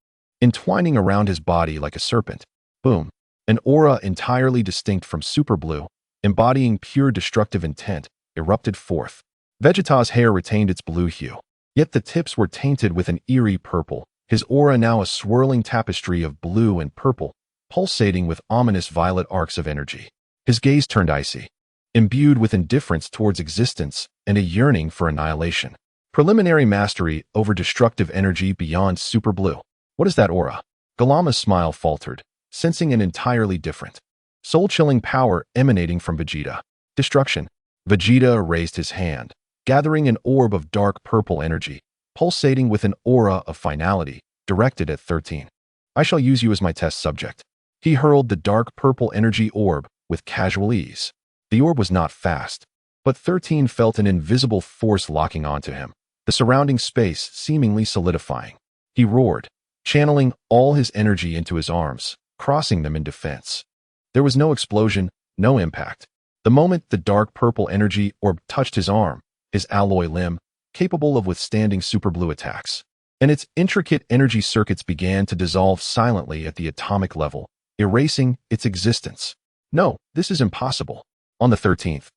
entwining around his body like a serpent. Boom. An aura entirely distinct from Super Blue, embodying pure destructive intent, erupted forth. Vegeta's hair retained its blue hue, yet the tips were tainted with an eerie purple, his aura now a swirling tapestry of blue and purple, pulsating with ominous violet arcs of energy. His gaze turned icy, imbued with indifference towards existence and a yearning for annihilation. Preliminary mastery over destructive energy beyond super blue. What is that aura? Galama's smile faltered, sensing an entirely different, soul-chilling power emanating from Vegeta. Destruction. Vegeta raised his hand, gathering an orb of dark purple energy, pulsating with an aura of finality, directed at 13. I shall use you as my test subject. He hurled the dark purple energy orb with casual ease. The orb was not fast, but 13 felt an invisible force locking onto him, the surrounding space seemingly solidifying. He roared, channeling all his energy into his arms, crossing them in defense. There was no explosion, no impact. The moment the dark purple energy orb touched his arm, his alloy limb, capable of withstanding super blue attacks, and its intricate energy circuits began to dissolve silently at the atomic level, erasing its existence. No, this is impossible. On the 13th,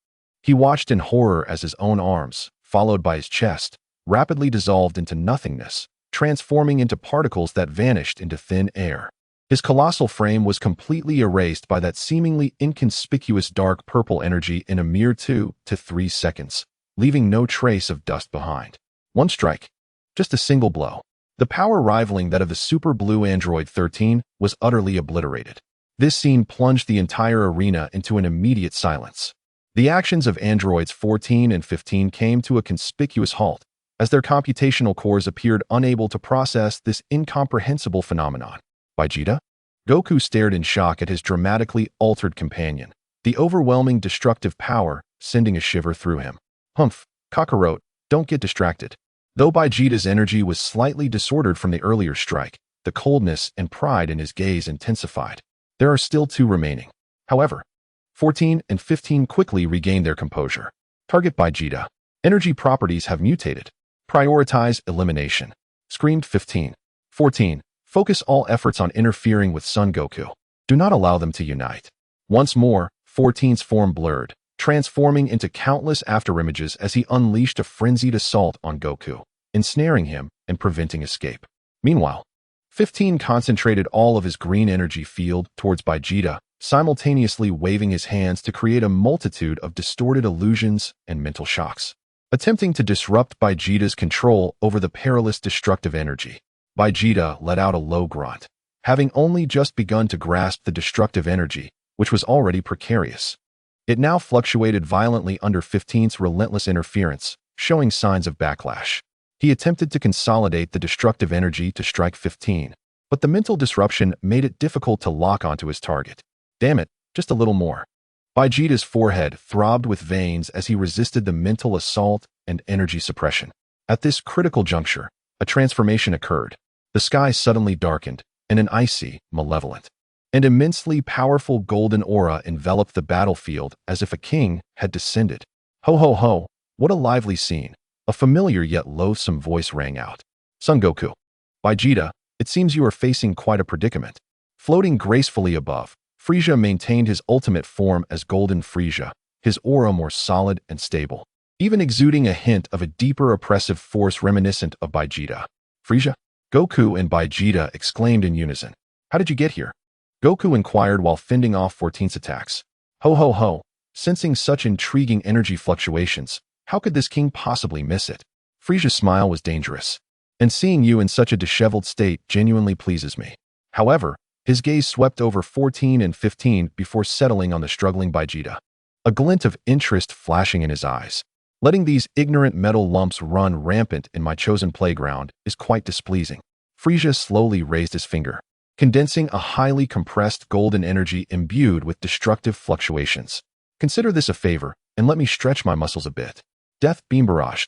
he watched in horror as his own arms, followed by his chest, rapidly dissolved into nothingness, transforming into particles that vanished into thin air. His colossal frame was completely erased by that seemingly inconspicuous dark purple energy in a mere 2 to 3 seconds, leaving no trace of dust behind. One strike. Just a single blow. The power rivaling that of the super blue android 13 was utterly obliterated. This scene plunged the entire arena into an immediate silence. The actions of androids 14 and 15 came to a conspicuous halt, as their computational cores appeared unable to process this incomprehensible phenomenon. Vegeta? Goku stared in shock at his dramatically altered companion, the overwhelming destructive power sending a shiver through him. Humph, Kakarot, don't get distracted. Though Vegeta's energy was slightly disordered from the earlier strike, the coldness and pride in his gaze intensified. There are still 2 remaining. However, 14 and 15 quickly regained their composure. Target Vegeta. Energy properties have mutated. Prioritize elimination. Screamed 15. 14. Focus all efforts on interfering with Son Goku. Do not allow them to unite. Once more, 14's form blurred, transforming into countless afterimages as he unleashed a frenzied assault on Goku, ensnaring him and preventing escape. Meanwhile, 15 concentrated all of his green energy field towards Vegeta, simultaneously waving his hands to create a multitude of distorted illusions and mental shocks, attempting to disrupt Vegeta's control over the perilous destructive energy. Vegeta let out a low grunt, having only just begun to grasp the destructive energy, which was already precarious. It now fluctuated violently under 15's relentless interference, showing signs of backlash. He attempted to consolidate the destructive energy to strike 15, but the mental disruption made it difficult to lock onto his target. Damn it, just a little more. Vegeta's forehead throbbed with veins as he resisted the mental assault and energy suppression. At this critical juncture, a transformation occurred. The sky suddenly darkened, and an icy, malevolent, and immensely powerful golden aura enveloped the battlefield as if a king had descended. Ho ho ho, what a lively scene. A familiar yet loathsome voice rang out. Son Goku. Vegeta, it seems you are facing quite a predicament. Floating gracefully above, Frieza maintained his ultimate form as Golden Frieza, his aura more solid and stable, even exuding a hint of a deeper oppressive force reminiscent of Vegeta. Frieza? Goku and Vegeta exclaimed in unison. How did you get here? Goku inquired while fending off 14's attacks. Ho ho ho, sensing such intriguing energy fluctuations, how could this king possibly miss it? Frieza's smile was dangerous, and seeing you in such a disheveled state genuinely pleases me. However, his gaze swept over 14 and 15 before settling on the struggling Vegeta, a glint of interest flashing in his eyes. Letting these ignorant metal lumps run rampant in my chosen playground is quite displeasing. Frieza slowly raised his finger, condensing a highly compressed golden energy imbued with destructive fluctuations. Consider this a favor, and let me stretch my muscles a bit. Death Beam Barrage.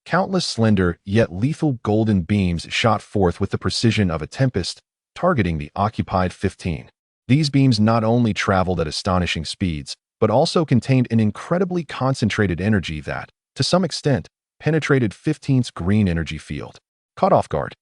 Countless slender, yet lethal golden beams shot forth with the precision of a tempest, targeting the occupied 15. These beams not only traveled at astonishing speeds, but also contained an incredibly concentrated energy that, to some extent, penetrated 15's green energy field. Caught off guard,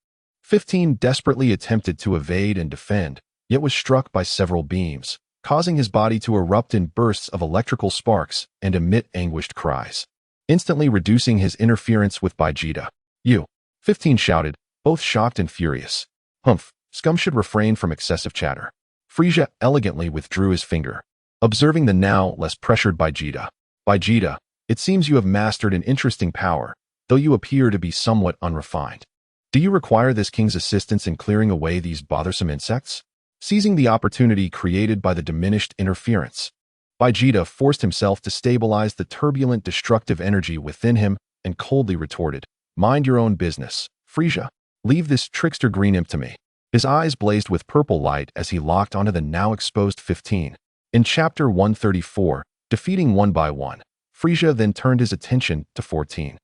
15 desperately attempted to evade and defend, yet was struck by several beams, causing his body to erupt in bursts of electrical sparks and emit anguished cries, instantly reducing his interference with Vegeta. "You!" 15 shouted, both shocked and furious. "Humph, scum should refrain from excessive chatter." Frieza elegantly withdrew his finger, observing the now less pressured Vegeta. "Vegeta, it seems you have mastered an interesting power, though you appear to be somewhat unrefined. Do you require this king's assistance in clearing away these bothersome insects?" Seizing the opportunity created by the diminished interference, Vegeta forced himself to stabilize the turbulent destructive energy within him and coldly retorted, "Mind your own business, Frieza. Leave this trickster green imp to me." His eyes blazed with purple light as he locked onto the now exposed 15. In Chapter 134, defeating one by one, Frieza then turned his attention to 14,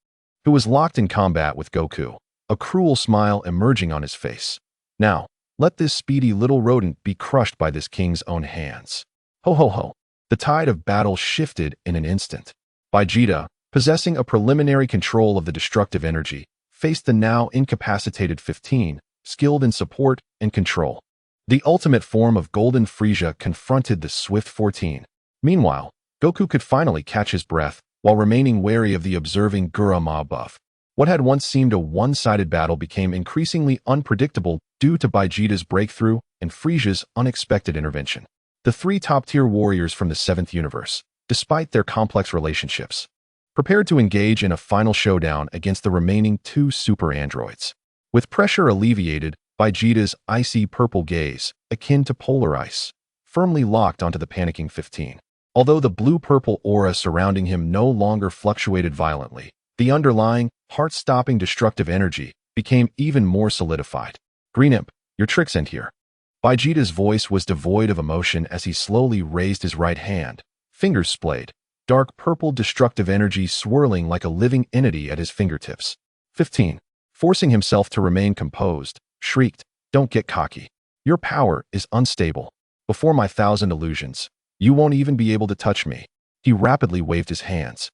who was locked in combat with Goku, a cruel smile emerging on his face. "Now, let this speedy little rodent be crushed by this king's own hands." Ho ho ho. The tide of battle shifted in an instant. Vegeta, possessing a preliminary control of the destructive energy, faced the now incapacitated 15, skilled in support and control. The ultimate form of Golden Frieza confronted the swift 14. Meanwhile, Goku could finally catch his breath while remaining wary of the observing Gurama above. What had once seemed a one-sided battle became increasingly unpredictable due to Vegeta's breakthrough and Frieza's unexpected intervention. The three top-tier warriors from the 7th universe, despite their complex relationships, prepared to engage in a final showdown against the remaining two super androids. With pressure alleviated, Vegeta's icy purple gaze, akin to polar ice, firmly locked onto the panicking 15. Although the blue-purple aura surrounding him no longer fluctuated violently, the underlying, heart-stopping destructive energy became even more solidified. "Green Imp, your tricks end here." Vegeta's voice was devoid of emotion as he slowly raised his right hand, fingers splayed, dark purple destructive energy swirling like a living entity at his fingertips. 15, forcing himself to remain composed, shrieked, "Don't get cocky. Your power is unstable. Before my 1,000 illusions, you won't even be able to touch me." He rapidly waved his hands,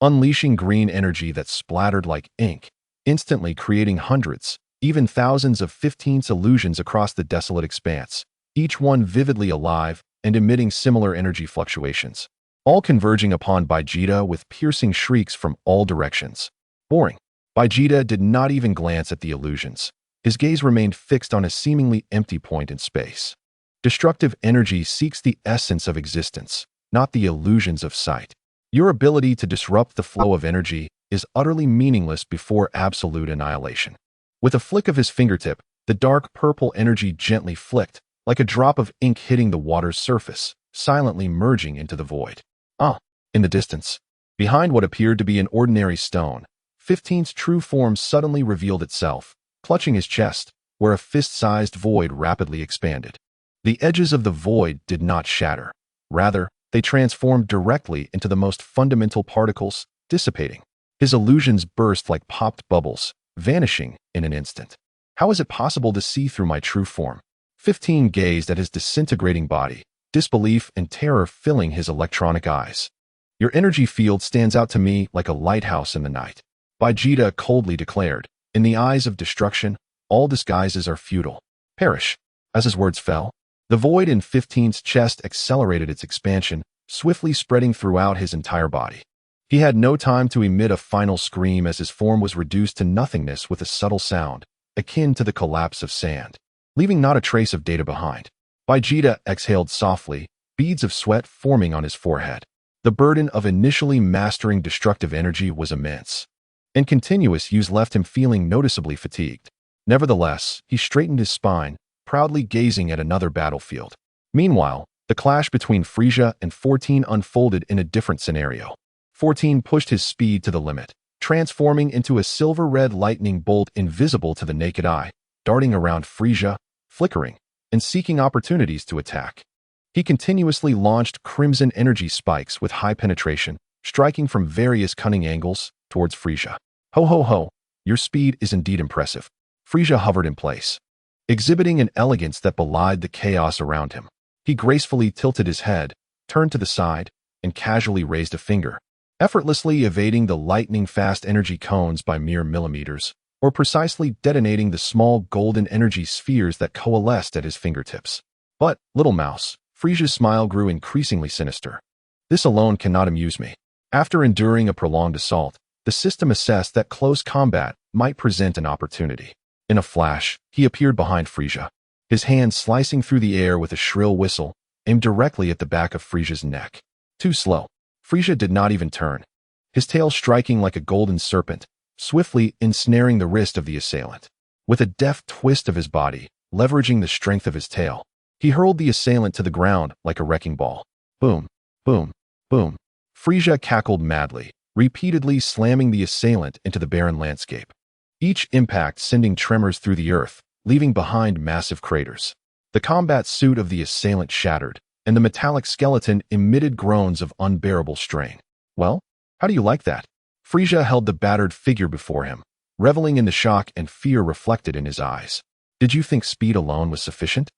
unleashing green energy that splattered like ink, instantly creating hundreds, even thousands of 15's illusions across the desolate expanse, each one vividly alive and emitting similar energy fluctuations, all converging upon Vegeta with piercing shrieks from all directions. Boring. Vegeta did not even glance at the illusions. His gaze remained fixed on a seemingly empty point in space. Destructive energy seeks the essence of existence, not the illusions of sight. Your ability to disrupt the flow of energy is utterly meaningless before absolute annihilation. With a flick of his fingertip, the dark purple energy gently flicked, like a drop of ink hitting the water's surface, silently merging into the void. In the distance, behind what appeared to be an ordinary stone, 15's true form suddenly revealed itself, clutching his chest, where a fist-sized void rapidly expanded. The edges of the void did not shatter. Rather, they transformed directly into the most fundamental particles, dissipating. His illusions burst like popped bubbles, vanishing in an instant. "How is it possible to see through my true form?" 15 gazed at his disintegrating body, disbelief and terror filling his electronic eyes. "Your energy field stands out to me like a lighthouse in the night," Vegeta coldly declared. "In the eyes of destruction, all disguises are futile. Perish." As his words fell, the void in 15's chest accelerated its expansion, swiftly spreading throughout his entire body. He had no time to emit a final scream as his form was reduced to nothingness with a subtle sound, akin to the collapse of sand, leaving not a trace of data behind. Vegeta exhaled softly, beads of sweat forming on his forehead. The burden of initially mastering destructive energy was immense, and continuous use left him feeling noticeably fatigued. Nevertheless, he straightened his spine, proudly gazing at another battlefield. Meanwhile, the clash between Frieza and 14 unfolded in a different scenario. 14 pushed his speed to the limit, transforming into a silver-red lightning bolt invisible to the naked eye, darting around Frieza, flickering, and seeking opportunities to attack. He continuously launched crimson energy spikes with high penetration, striking from various cunning angles towards Frieza. "Ho ho ho, your speed is indeed impressive." Frieza hovered in place, exhibiting an elegance that belied the chaos around him. He gracefully tilted his head, turned to the side, and casually raised a finger, effortlessly evading the lightning-fast energy cones by mere millimeters, or precisely detonating the small golden energy spheres that coalesced at his fingertips. "But, little mouse," Frieza's smile grew increasingly sinister. This alone cannot amuse me. After enduring a prolonged assault, the system assessed that close combat might present an opportunity. In a flash, he appeared behind Frieza, his hand slicing through the air with a shrill whistle, aimed directly at the back of Frieza's neck. Too slow. Frieza did not even turn, his tail striking like a golden serpent, swiftly ensnaring the wrist of the assailant. With a deft twist of his body, leveraging the strength of his tail, he hurled the assailant to the ground like a wrecking ball. Boom, boom, boom. Frieza cackled madly, repeatedly slamming the assailant into the barren landscape. Each impact sending tremors through the earth, leaving behind massive craters. The combat suit of the assailant shattered, and the metallic skeleton emitted groans of unbearable strain. Well, how do you like that? Frieza held the battered figure before him, reveling in the shock and fear reflected in his eyes. Did you think speed alone was sufficient?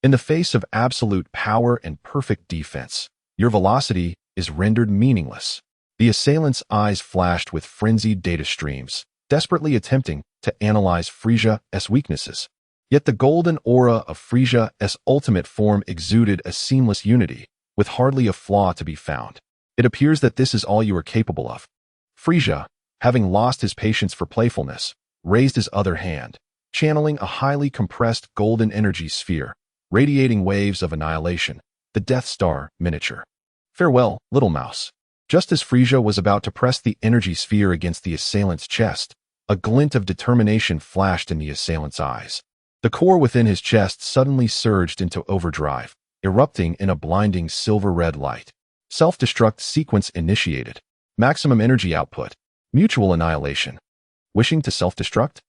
In the face of absolute power and perfect defense, your velocity is rendered meaningless. The assailant's eyes flashed with frenzied data streams, desperately attempting to analyze Frieza's weaknesses. Yet the golden aura of Frieza's ultimate form exuded a seamless unity, with hardly a flaw to be found. It appears that this is all you are capable of. Frieza, having lost his patience for playfulness, raised his other hand, channeling a highly compressed golden energy sphere, radiating waves of annihilation, the Death Star miniature. Farewell, little mouse. Just as Frieza was about to press the energy sphere against the assailant's chest, a glint of determination flashed in the assailant's eyes. The core within his chest suddenly surged into overdrive, erupting in a blinding silver-red light. Self-destruct sequence initiated. Maximum energy output. Mutual annihilation. Wishing to self-destruct?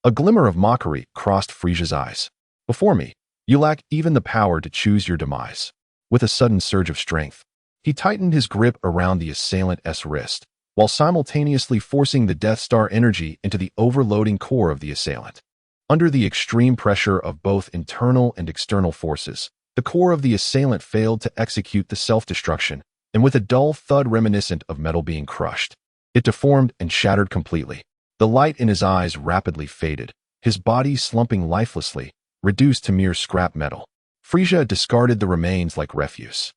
A glimmer of mockery crossed Frieza's eyes. Before me, you lack even the power to choose your demise. With a sudden surge of strength, he tightened his grip around the assailant's wrist, while simultaneously forcing the Death Star energy into the overloading core of the assailant. Under the extreme pressure of both internal and external forces, the core of the assailant failed to execute the self-destruction, and with a dull thud reminiscent of metal being crushed, it deformed and shattered completely. The light in his eyes rapidly faded, his body slumping lifelessly, reduced to mere scrap metal. Frieza discarded the remains like refuse,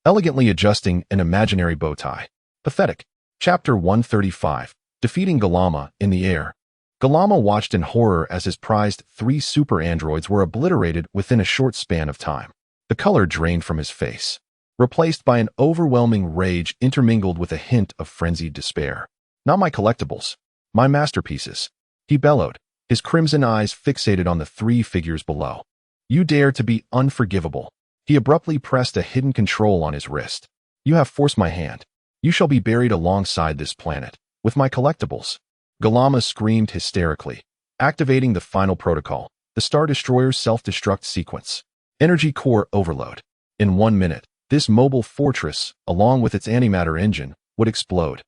elegantly adjusting an imaginary bow tie. Pathetic. Chapter 135. Defeating Galama in the air. Galama watched in horror as his prized 3 super androids were obliterated within a short span of time. The color drained from his face, replaced by an overwhelming rage intermingled with a hint of frenzied despair. Not my collectibles. My masterpieces. He bellowed, his crimson eyes fixated on the 3 figures below. You dare to be unforgivable. He abruptly pressed a hidden control on his wrist. You have forced my hand. You shall be buried alongside this planet, with my collectibles. Galama screamed hysterically, activating the final protocol, the Star Destroyer's self-destruct sequence. Energy core overload. In 1 minute, this mobile fortress, along with its antimatter engine, would explode,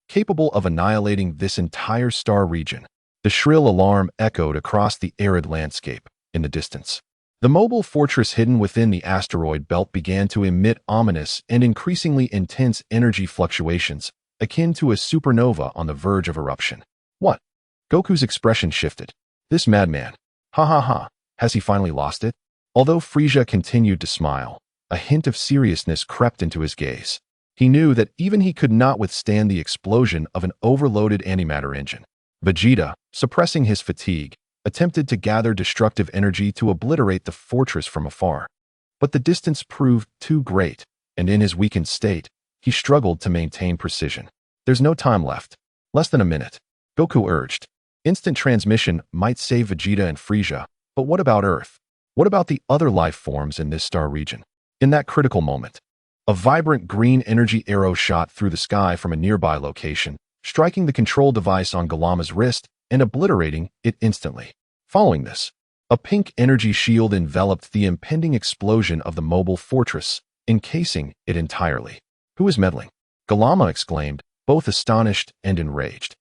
capable of annihilating this entire star region. The shrill alarm echoed across the arid landscape. In the distance, the mobile fortress hidden within the asteroid belt began to emit ominous and increasingly intense energy fluctuations, akin to a supernova on the verge of eruption. What? Goku's expression shifted. This madman. Ha ha ha. Has he finally lost it? Although Frieza continued to smile, a hint of seriousness crept into his gaze. He knew that even he could not withstand the explosion of an overloaded antimatter engine. Vegeta, suppressing his fatigue, attempted to gather destructive energy to obliterate the fortress from afar. But the distance proved too great, and in his weakened state, he struggled to maintain precision. There's no time left. Less than a minute. Goku urged. Instant transmission might save Vegeta and Frieza, but what about Earth? What about the other life forms in this star region? In that critical moment, a vibrant green energy arrow shot through the sky from a nearby location, striking the control device on Galama's wrist and obliterating it instantly. Following this, a pink energy shield enveloped the impending explosion of the mobile fortress, encasing it entirely. Who is meddling? Galama exclaimed, both astonished and enraged.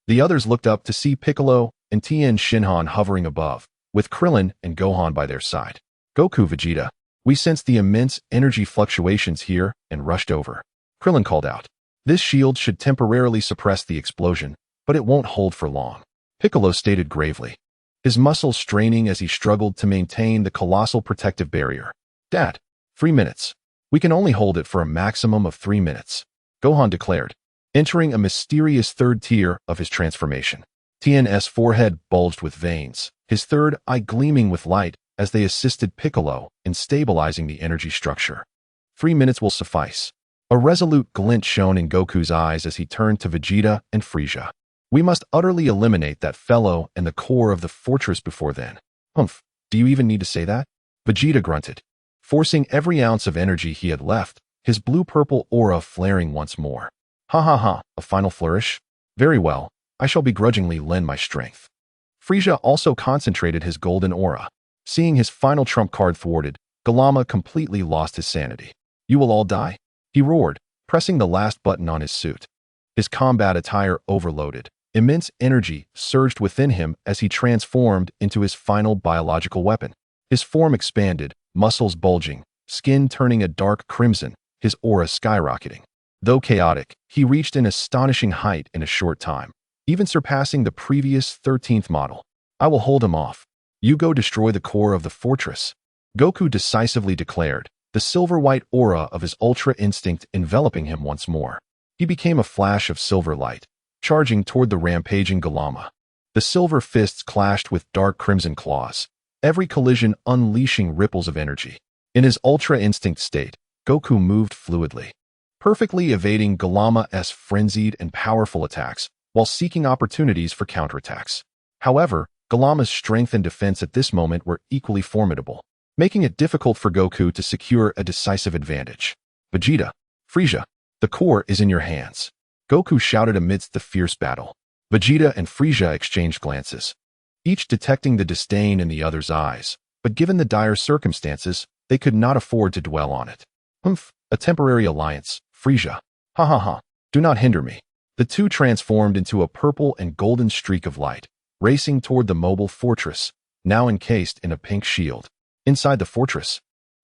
The others looked up to see Piccolo and Tien Shinhan hovering above, with Krillin and Gohan by their side. Goku, Vegeta, we sensed the immense energy fluctuations here and rushed over. Krillin called out. This shield should temporarily suppress the explosion, but it won't hold for long. Piccolo stated gravely, his muscles straining as he struggled to maintain the colossal protective barrier. Dad, 3 minutes. We can only hold it for a maximum of 3 minutes, Gohan declared, entering a mysterious third tier of his transformation. Tien's forehead bulged with veins, his third eye gleaming with light as they assisted Piccolo in stabilizing the energy structure. 3 minutes will suffice. A resolute glint shone in Goku's eyes as he turned to Vegeta and Frieza. We must utterly eliminate that fellow and the core of the fortress before then. Humph, do you even need to say that? Vegeta grunted, forcing every ounce of energy he had left, his blue-purple aura flaring once more. Ha ha ha, a final flourish? Very well, I shall begrudgingly lend my strength. Frieza also concentrated his golden aura. Seeing his final trump card thwarted, Galama completely lost his sanity. You will all die? He roared, pressing the last button on his suit. His combat attire overloaded. Immense energy surged within him as he transformed into his final biological weapon. His form expanded, muscles bulging, skin turning a dark crimson, his aura skyrocketing. Though chaotic, he reached an astonishing height in a short time, even surpassing the previous 13th model. I will hold him off. You go destroy the core of the fortress, Goku decisively declared, the silver-white aura of his Ultra Instinct enveloping him once more. He became a flash of silver light, charging toward the rampaging Galama. The silver fists clashed with dark crimson claws, every collision unleashing ripples of energy. In his Ultra Instinct state, Goku moved fluidly, perfectly evading Galama's frenzied and powerful attacks while seeking opportunities for counterattacks. However, Galama's strength and defense at this moment were equally formidable, making it difficult for Goku to secure a decisive advantage. Vegeta, Frieza, the core is in your hands, Goku shouted amidst the fierce battle. Vegeta and Frieza exchanged glances, each detecting the disdain in the other's eyes, but given the dire circumstances, they could not afford to dwell on it. Humph, a temporary alliance, Frieza. Ha ha ha, do not hinder me. The two transformed into a purple and golden streak of light, racing toward the mobile fortress, now encased in a pink shield. Inside the fortress,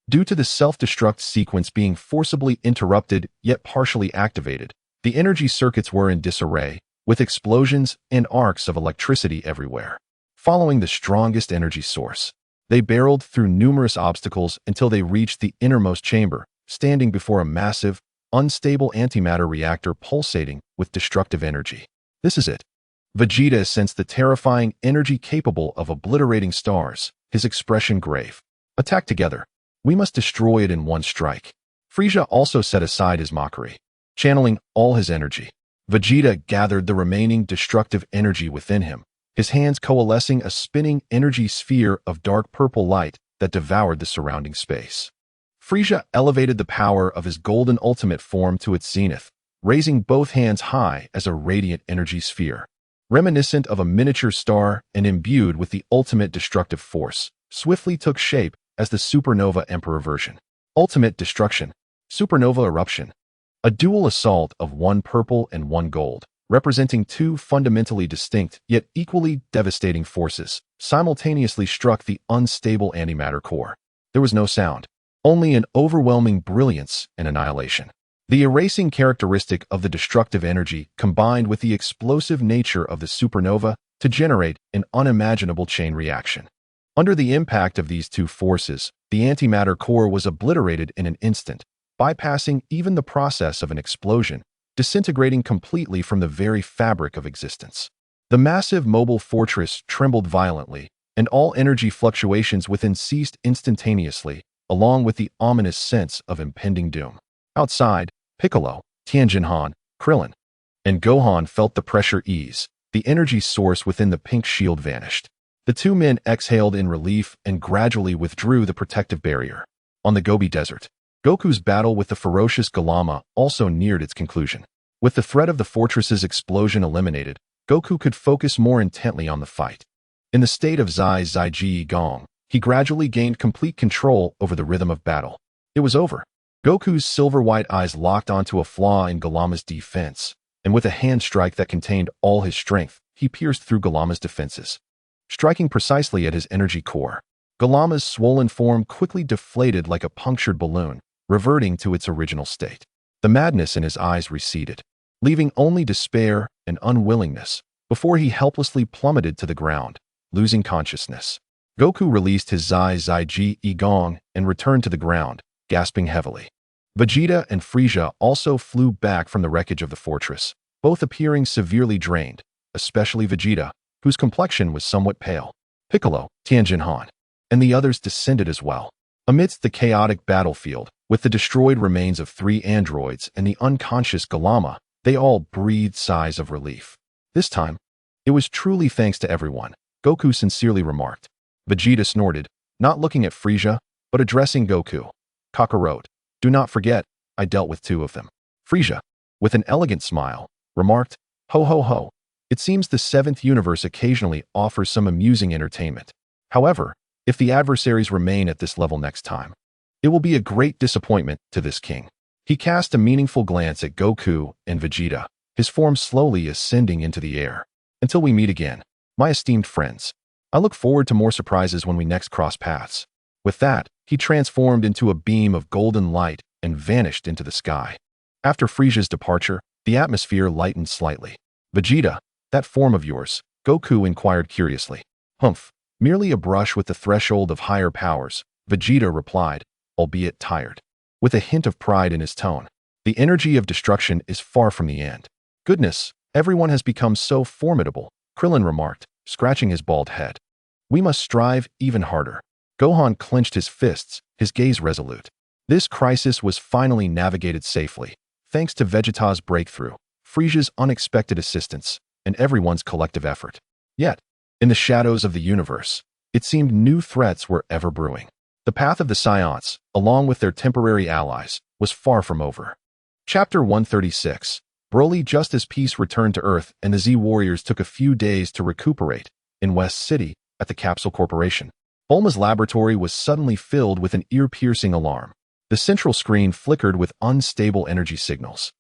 due to the self-destruct sequence being forcibly interrupted yet partially activated, the energy circuits were in disarray, with explosions and arcs of electricity everywhere. Following the strongest energy source, they barreled through numerous obstacles until they reached the innermost chamber, standing before a massive, unstable antimatter reactor pulsating with destructive energy. This is it. Vegeta sensed the terrifying energy capable of obliterating stars, his expression grave. Attack together. We must destroy it in one strike. Frieza also set aside his mockery, channeling all his energy. Vegeta gathered the remaining destructive energy within him, his hands coalescing a spinning energy sphere of dark purple light that devoured the surrounding space. Frieza elevated the power of his golden ultimate form to its zenith, raising both hands high as a radiant energy sphere. Reminiscent of a miniature star and imbued with the ultimate destructive force, swiftly took shape as the Supernova Emperor version. Ultimate Destruction, Supernova Eruption. A dual assault of one purple and one gold, representing two fundamentally distinct yet equally devastating forces, simultaneously struck the unstable antimatter core. There was no sound, only an overwhelming brilliance and annihilation. The erasing characteristic of the destructive energy combined with the explosive nature of the supernova to generate an unimaginable chain reaction. Under the impact of these two forces, the antimatter core was obliterated in an instant, bypassing even the process of an explosion, disintegrating completely from the very fabric of existence. The massive mobile fortress trembled violently, and all energy fluctuations within ceased instantaneously, along with the ominous sense of impending doom. Outside, Piccolo, Tianjinhan, Krillin, and Gohan felt the pressure ease. The energy source within the pink shield vanished. The two men exhaled in relief and gradually withdrew the protective barrier. On the Gobi Desert, Goku's battle with the ferocious Galama also neared its conclusion. With the threat of the fortress's explosion eliminated, Goku could focus more intently on the fight. In the state of Zai Zai Ji Gong, he gradually gained complete control over the rhythm of battle. It was over. Goku's silver-white eyes locked onto a flaw in Galama's defense, and with a hand strike that contained all his strength, he pierced through Galama's defenses, striking precisely at his energy core. Galama's swollen form quickly deflated like a punctured balloon, reverting to its original state. The madness in his eyes receded, leaving only despair and unwillingness before he helplessly plummeted to the ground, losing consciousness. Goku released his Zai Zai Ji Gong and returned to the ground, gasping heavily. Vegeta and Frieza also flew back from the wreckage of the fortress, both appearing severely drained, especially Vegeta, whose complexion was somewhat pale. Piccolo, Tianjin Han, and the others descended as well. Amidst the chaotic battlefield, with the destroyed remains of 3 androids and the unconscious Galama, they all breathed sighs of relief. This time, it was truly thanks to everyone, Goku sincerely remarked. Vegeta snorted, not looking at Frieza, but addressing Goku. Kakarot, do not forget, I dealt with 2 of them. Frieza, with an elegant smile, remarked, ho ho ho, it seems the 7th universe occasionally offers some amusing entertainment. However, if the adversaries remain at this level next time, it will be a great disappointment to this king. He cast a meaningful glance at Goku and Vegeta, his form slowly ascending into the air. Until we meet again, my esteemed friends. I look forward to more surprises when we next cross paths. With that, he transformed into a beam of golden light and vanished into the sky. After Frieza's departure, the atmosphere lightened slightly. Vegeta, that form of yours, Goku inquired curiously. Humph, merely a brush with the threshold of higher powers, Vegeta replied, albeit tired. With a hint of pride in his tone, the energy of destruction is far from the end. Goodness, everyone has become so formidable, Krillin remarked, scratching his bald head. We must strive even harder. Gohan clenched his fists, his gaze resolute. This crisis was finally navigated safely, thanks to Vegeta's breakthrough, Frieza's unexpected assistance, and everyone's collective effort. Yet, in the shadows of the universe, it seemed new threats were ever brewing. The path of the Saiyans, along with their temporary allies, was far from over. Chapter 136. Broly. Just as peace returned to Earth and the Z-Warriors took a few days to recuperate, in West City, at the Capsule Corporation, Bulma's laboratory was suddenly filled with an ear-piercing alarm. The central screen flickered with unstable energy signals,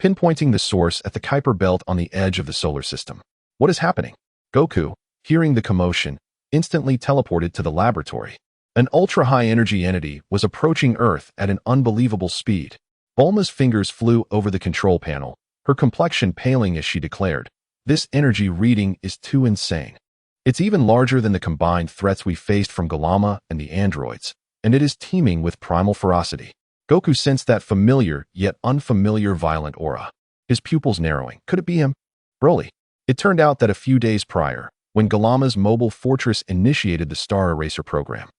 pinpointing the source at the Kuiper Belt on the edge of the solar system. What is happening? Goku, hearing the commotion, instantly teleported to the laboratory. An ultra-high energy entity was approaching Earth at an unbelievable speed. Bulma's fingers flew over the control panel, her complexion paling as she declared, "This energy reading is too insane. It's even larger than the combined threats we faced from Galama and the androids, and it is teeming with primal ferocity." Goku sensed that familiar yet unfamiliar violent aura. His pupils narrowing. Could it be him? Broly. It turned out that a few days prior, when Galama's mobile fortress initiated the Star Eraser program,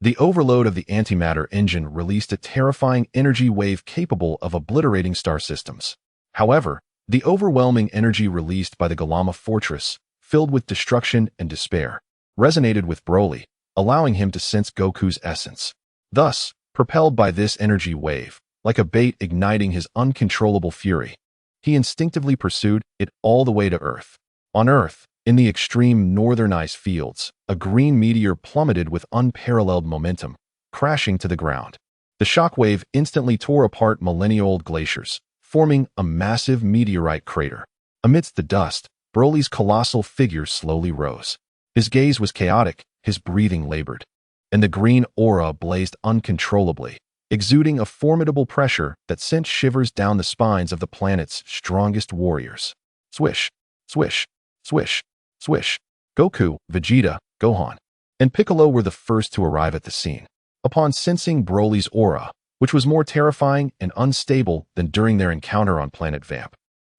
the overload of the antimatter engine released a terrifying energy wave capable of obliterating star systems. However, the overwhelming energy released by the Galama fortress, filled with destruction and despair, resonated with Broly, allowing him to sense Goku's essence. Thus, propelled by this energy wave, like a bait igniting his uncontrollable fury, he instinctively pursued it all the way to Earth. On Earth, in the extreme northern ice fields, a green meteor plummeted with unparalleled momentum, crashing to the ground. The shockwave instantly tore apart millennia-old glaciers, forming a massive meteorite crater. Amidst the dust, Broly's colossal figure slowly rose. His gaze was chaotic, his breathing labored, and the green aura blazed uncontrollably, exuding a formidable pressure that sent shivers down the spines of the planet's strongest warriors. Swish, swish, swish, swish. Goku, Vegeta, Gohan, and Piccolo were the first to arrive at the scene. Upon sensing Broly's aura, which was more terrifying and unstable than during their encounter on Planet Vamp,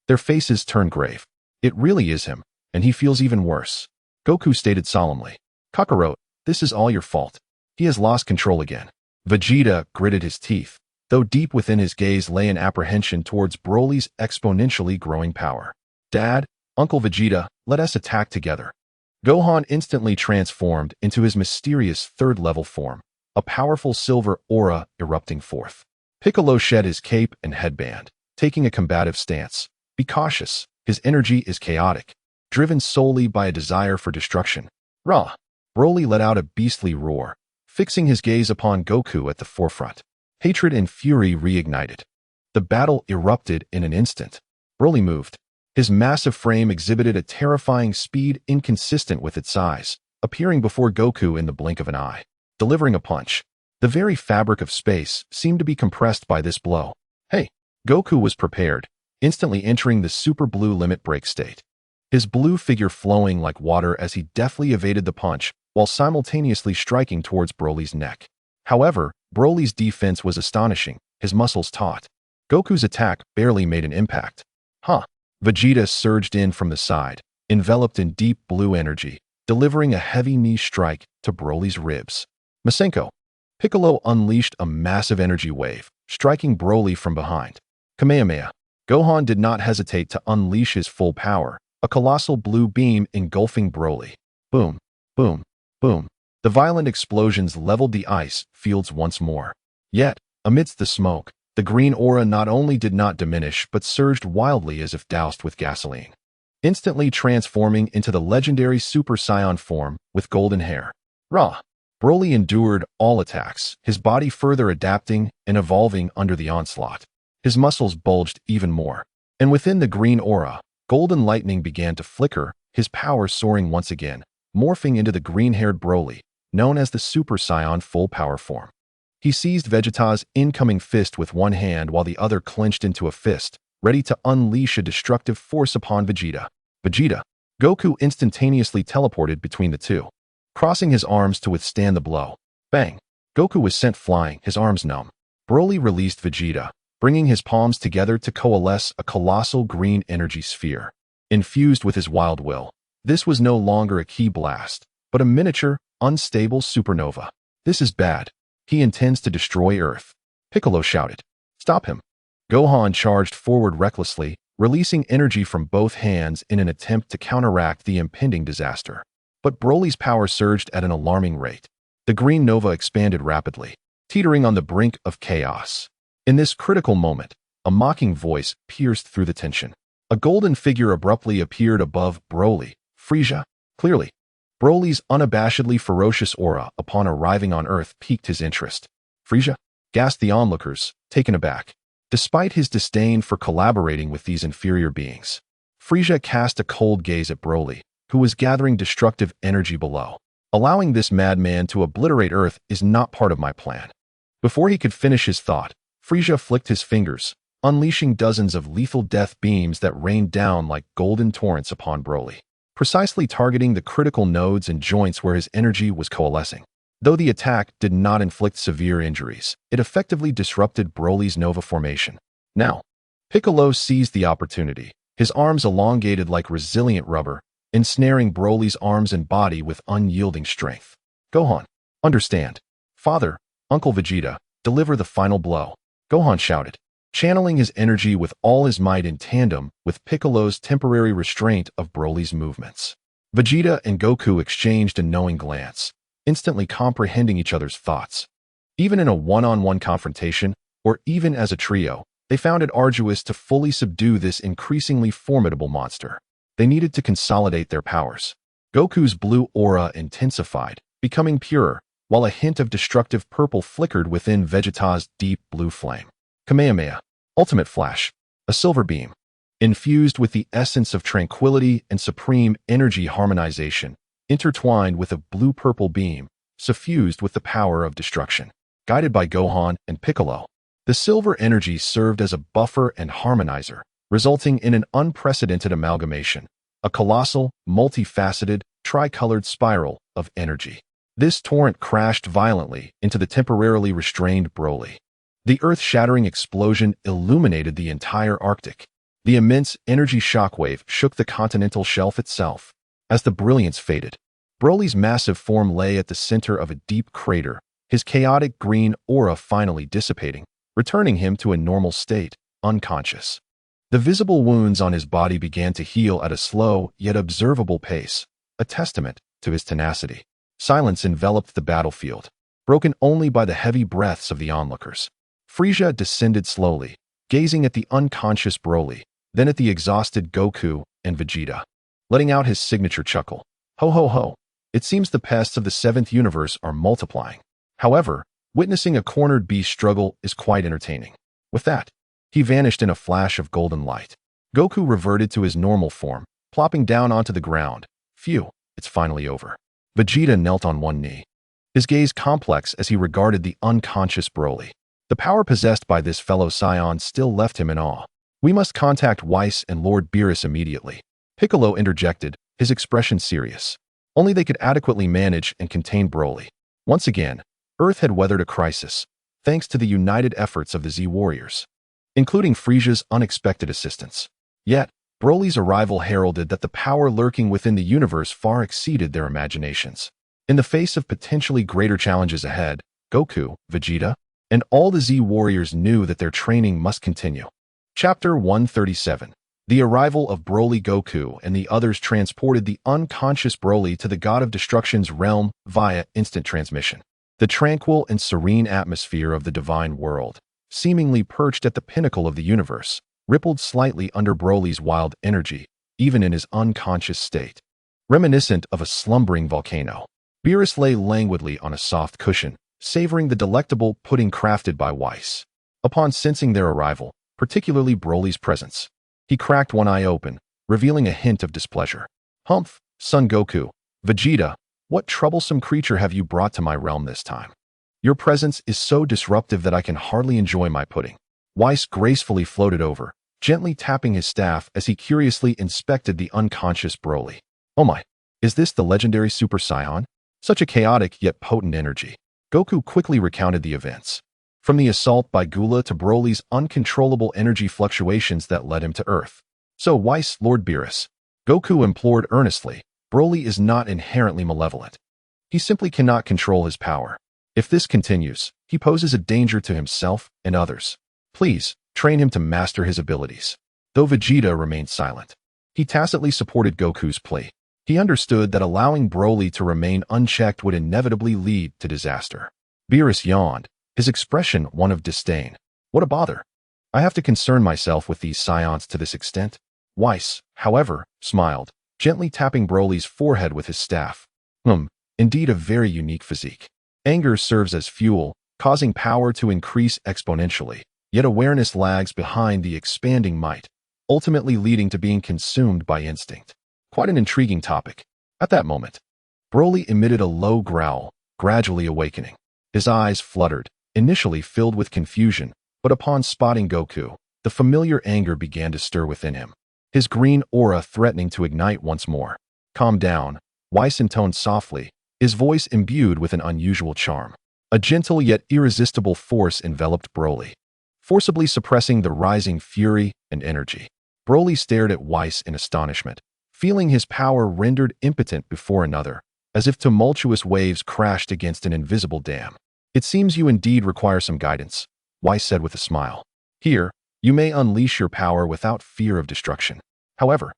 their faces turned grave. It really is him, and he feels even worse. Goku stated solemnly, "Kakarot, this is all your fault. He has lost control again." Vegeta gritted his teeth, though deep within his gaze lay an apprehension towards Broly's exponentially growing power. "Dad, Uncle Vegeta, let us attack together." Gohan instantly transformed into his mysterious third-level form, a powerful silver aura erupting forth. Piccolo shed his cape and headband, taking a combative stance. "Be cautious, his energy is chaotic, driven solely by a desire for destruction." Rah! Broly let out a beastly roar, fixing his gaze upon Goku at the forefront. Hatred and fury reignited. The battle erupted in an instant. Broly moved. His massive frame exhibited a terrifying speed inconsistent with its size, appearing before Goku in the blink of an eye, delivering a punch. The very fabric of space seemed to be compressed by this blow. Hey! Goku was prepared, instantly entering the super blue limit break state. His blue figure flowing like water as he deftly evaded the punch, while simultaneously striking towards Broly's neck. However, Broly's defense was astonishing, his muscles taut. Goku's attack barely made an impact. Huh. Vegeta surged in from the side, enveloped in deep blue energy, delivering a heavy knee strike to Broly's ribs. Masenko. Piccolo unleashed a massive energy wave, striking Broly from behind. Kamehameha. Gohan did not hesitate to unleash his full power, a colossal blue beam engulfing Broly. Boom, boom, boom. The violent explosions leveled the ice fields once more. Yet, amidst the smoke, the green aura not only did not diminish but surged wildly as if doused with gasoline, instantly transforming into the legendary Super Saiyan form with golden hair. Rah! Broly endured all attacks, his body further adapting and evolving under the onslaught. His muscles bulged even more, and within the green aura, golden lightning began to flicker, his power soaring once again, morphing into the green-haired Broly, known as the Super Saiyan full power form. He seized Vegeta's incoming fist with one hand while the other clenched into a fist, ready to unleash a destructive force upon Vegeta. Vegeta. Goku instantaneously teleported between the two, crossing his arms to withstand the blow. Bang! Goku was sent flying, his arms numb. Broly released Vegeta, bringing his palms together to coalesce a colossal green energy sphere. Infused with his wild will, this was no longer a ki blast, but a miniature, unstable supernova. This is bad. He intends to destroy Earth. Piccolo shouted. Stop him. Gohan charged forward recklessly, releasing energy from both hands in an attempt to counteract the impending disaster. But Broly's power surged at an alarming rate. The green nova expanded rapidly, teetering on the brink of chaos. In this critical moment, a mocking voice pierced through the tension. A golden figure abruptly appeared above Broly. Frieza. Clearly, Broly's unabashedly ferocious aura upon arriving on Earth piqued his interest. Frieza? Gasped the onlookers, taken aback. Despite his disdain for collaborating with these inferior beings, Frieza cast a cold gaze at Broly, who was gathering destructive energy below. Allowing this madman to obliterate Earth is not part of my plan. Before he could finish his thought, Frieza flicked his fingers, unleashing dozens of lethal death beams that rained down like golden torrents upon Broly, precisely targeting the critical nodes and joints where his energy was coalescing. Though the attack did not inflict severe injuries, it effectively disrupted Broly's nova formation. Now, Piccolo seized the opportunity, his arms elongated like resilient rubber, ensnaring Broly's arms and body with unyielding strength. Gohan, understand. Father, Uncle Vegeta, deliver the final blow. Gohan shouted, channeling his energy with all his might in tandem with Piccolo's temporary restraint of Broly's movements. Vegeta and Goku exchanged a knowing glance, instantly comprehending each other's thoughts. Even in a one-on-one confrontation, or even as a trio, they found it arduous to fully subdue this increasingly formidable monster. They needed to consolidate their powers. Goku's blue aura intensified, becoming purer, while a hint of destructive purple flickered within Vegeta's deep blue flame. Kamehameha, ultimate flash, a silver beam, infused with the essence of tranquility and supreme energy harmonization, intertwined with a blue-purple beam, suffused with the power of destruction. Guided by Gohan and Piccolo, the silver energy served as a buffer and harmonizer, resulting in an unprecedented amalgamation, a colossal, multifaceted, tricolored spiral of energy. This torrent crashed violently into the temporarily restrained Broly. The earth-shattering explosion illuminated the entire Arctic. The immense energy shockwave shook the continental shelf itself. As the brilliance faded, Broly's massive form lay at the center of a deep crater, his chaotic green aura finally dissipating, returning him to a normal state, unconscious. The visible wounds on his body began to heal at a slow yet observable pace, a testament to his tenacity. Silence enveloped the battlefield, broken only by the heavy breaths of the onlookers. Frieza descended slowly, gazing at the unconscious Broly, then at the exhausted Goku and Vegeta, letting out his signature chuckle. Ho ho ho, it seems the pests of the seventh universe are multiplying. However, witnessing a cornered beast struggle is quite entertaining. With that, he vanished in a flash of golden light. Goku reverted to his normal form, plopping down onto the ground. Phew, it's finally over. Vegeta knelt on one knee, his gaze complex as he regarded the unconscious Broly. The power possessed by this fellow Saiyan still left him in awe. We must contact Whis and Lord Beerus immediately. Piccolo interjected, his expression serious. Only they could adequately manage and contain Broly. Once again, Earth had weathered a crisis, thanks to the united efforts of the Z warriors, including Frieza's unexpected assistance. Yet, Broly's arrival heralded that the power lurking within the universe far exceeded their imaginations. In the face of potentially greater challenges ahead, Goku, Vegeta, and all the Z warriors knew that their training must continue. Chapter 137. The arrival of Broly. Goku and the others transported the unconscious Broly to the God of Destruction's realm via instant transmission. The tranquil and serene atmosphere of the divine world, seemingly perched at the pinnacle of the universe, rippled slightly under Broly's wild energy, even in his unconscious state. Reminiscent of a slumbering volcano, Beerus lay languidly on a soft cushion, savoring the delectable pudding crafted by Whis. Upon sensing their arrival, particularly Broly's presence, he cracked one eye open, revealing a hint of displeasure. "Humph, Son Goku, Vegeta, what troublesome creature have you brought to my realm this time? Your presence is so disruptive that I can hardly enjoy my pudding." Whis gracefully floated over, gently tapping his staff as he curiously inspected the unconscious Broly. "Oh my, is this the legendary Super Saiyan? Such a chaotic yet potent energy." Goku quickly recounted the events, from the assault by Gula to Broly's uncontrollable energy fluctuations that led him to Earth. "So Whis, Lord Beerus," Goku implored earnestly, "Broly is not inherently malevolent. He simply cannot control his power. If this continues, he poses a danger to himself and others. Please, train him to master his abilities." Though Vegeta remained silent, he tacitly supported Goku's plea. He understood that allowing Broly to remain unchecked would inevitably lead to disaster. Beerus yawned, his expression one of disdain. "What a bother. I have to concern myself with these Saiyans to this extent." Whis, however, smiled, gently tapping Broly's forehead with his staff. Indeed a very unique physique. Anger serves as fuel, causing power to increase exponentially, yet awareness lags behind the expanding might, ultimately leading to being consumed by instinct. Quite an intriguing topic. At that moment, Broly emitted a low growl, gradually awakening. His eyes fluttered, initially filled with confusion, but upon spotting Goku, the familiar anger began to stir within him, his green aura threatening to ignite once more. "Calm down," Whis intoned softly, his voice imbued with an unusual charm. A gentle yet irresistible force enveloped Broly, forcibly suppressing the rising fury and energy. Broly stared at Whis in astonishment, feeling his power rendered impotent before another, as if tumultuous waves crashed against an invisible dam. "It seems you indeed require some guidance," Whis said with a smile. "Here, you may unleash your power without fear of destruction. However,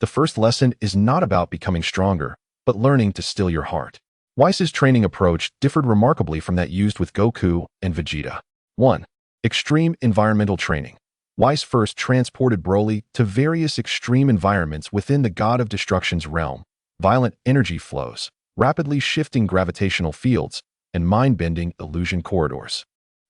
the first lesson is not about becoming stronger, but learning to still your heart." Whis' training approach differed remarkably from that used with Goku and Vegeta. 1. Extreme environmental training. Whis first transported Broly to various extreme environments within the God of Destruction's realm, violent energy flows, rapidly shifting gravitational fields, and mind-bending illusion corridors.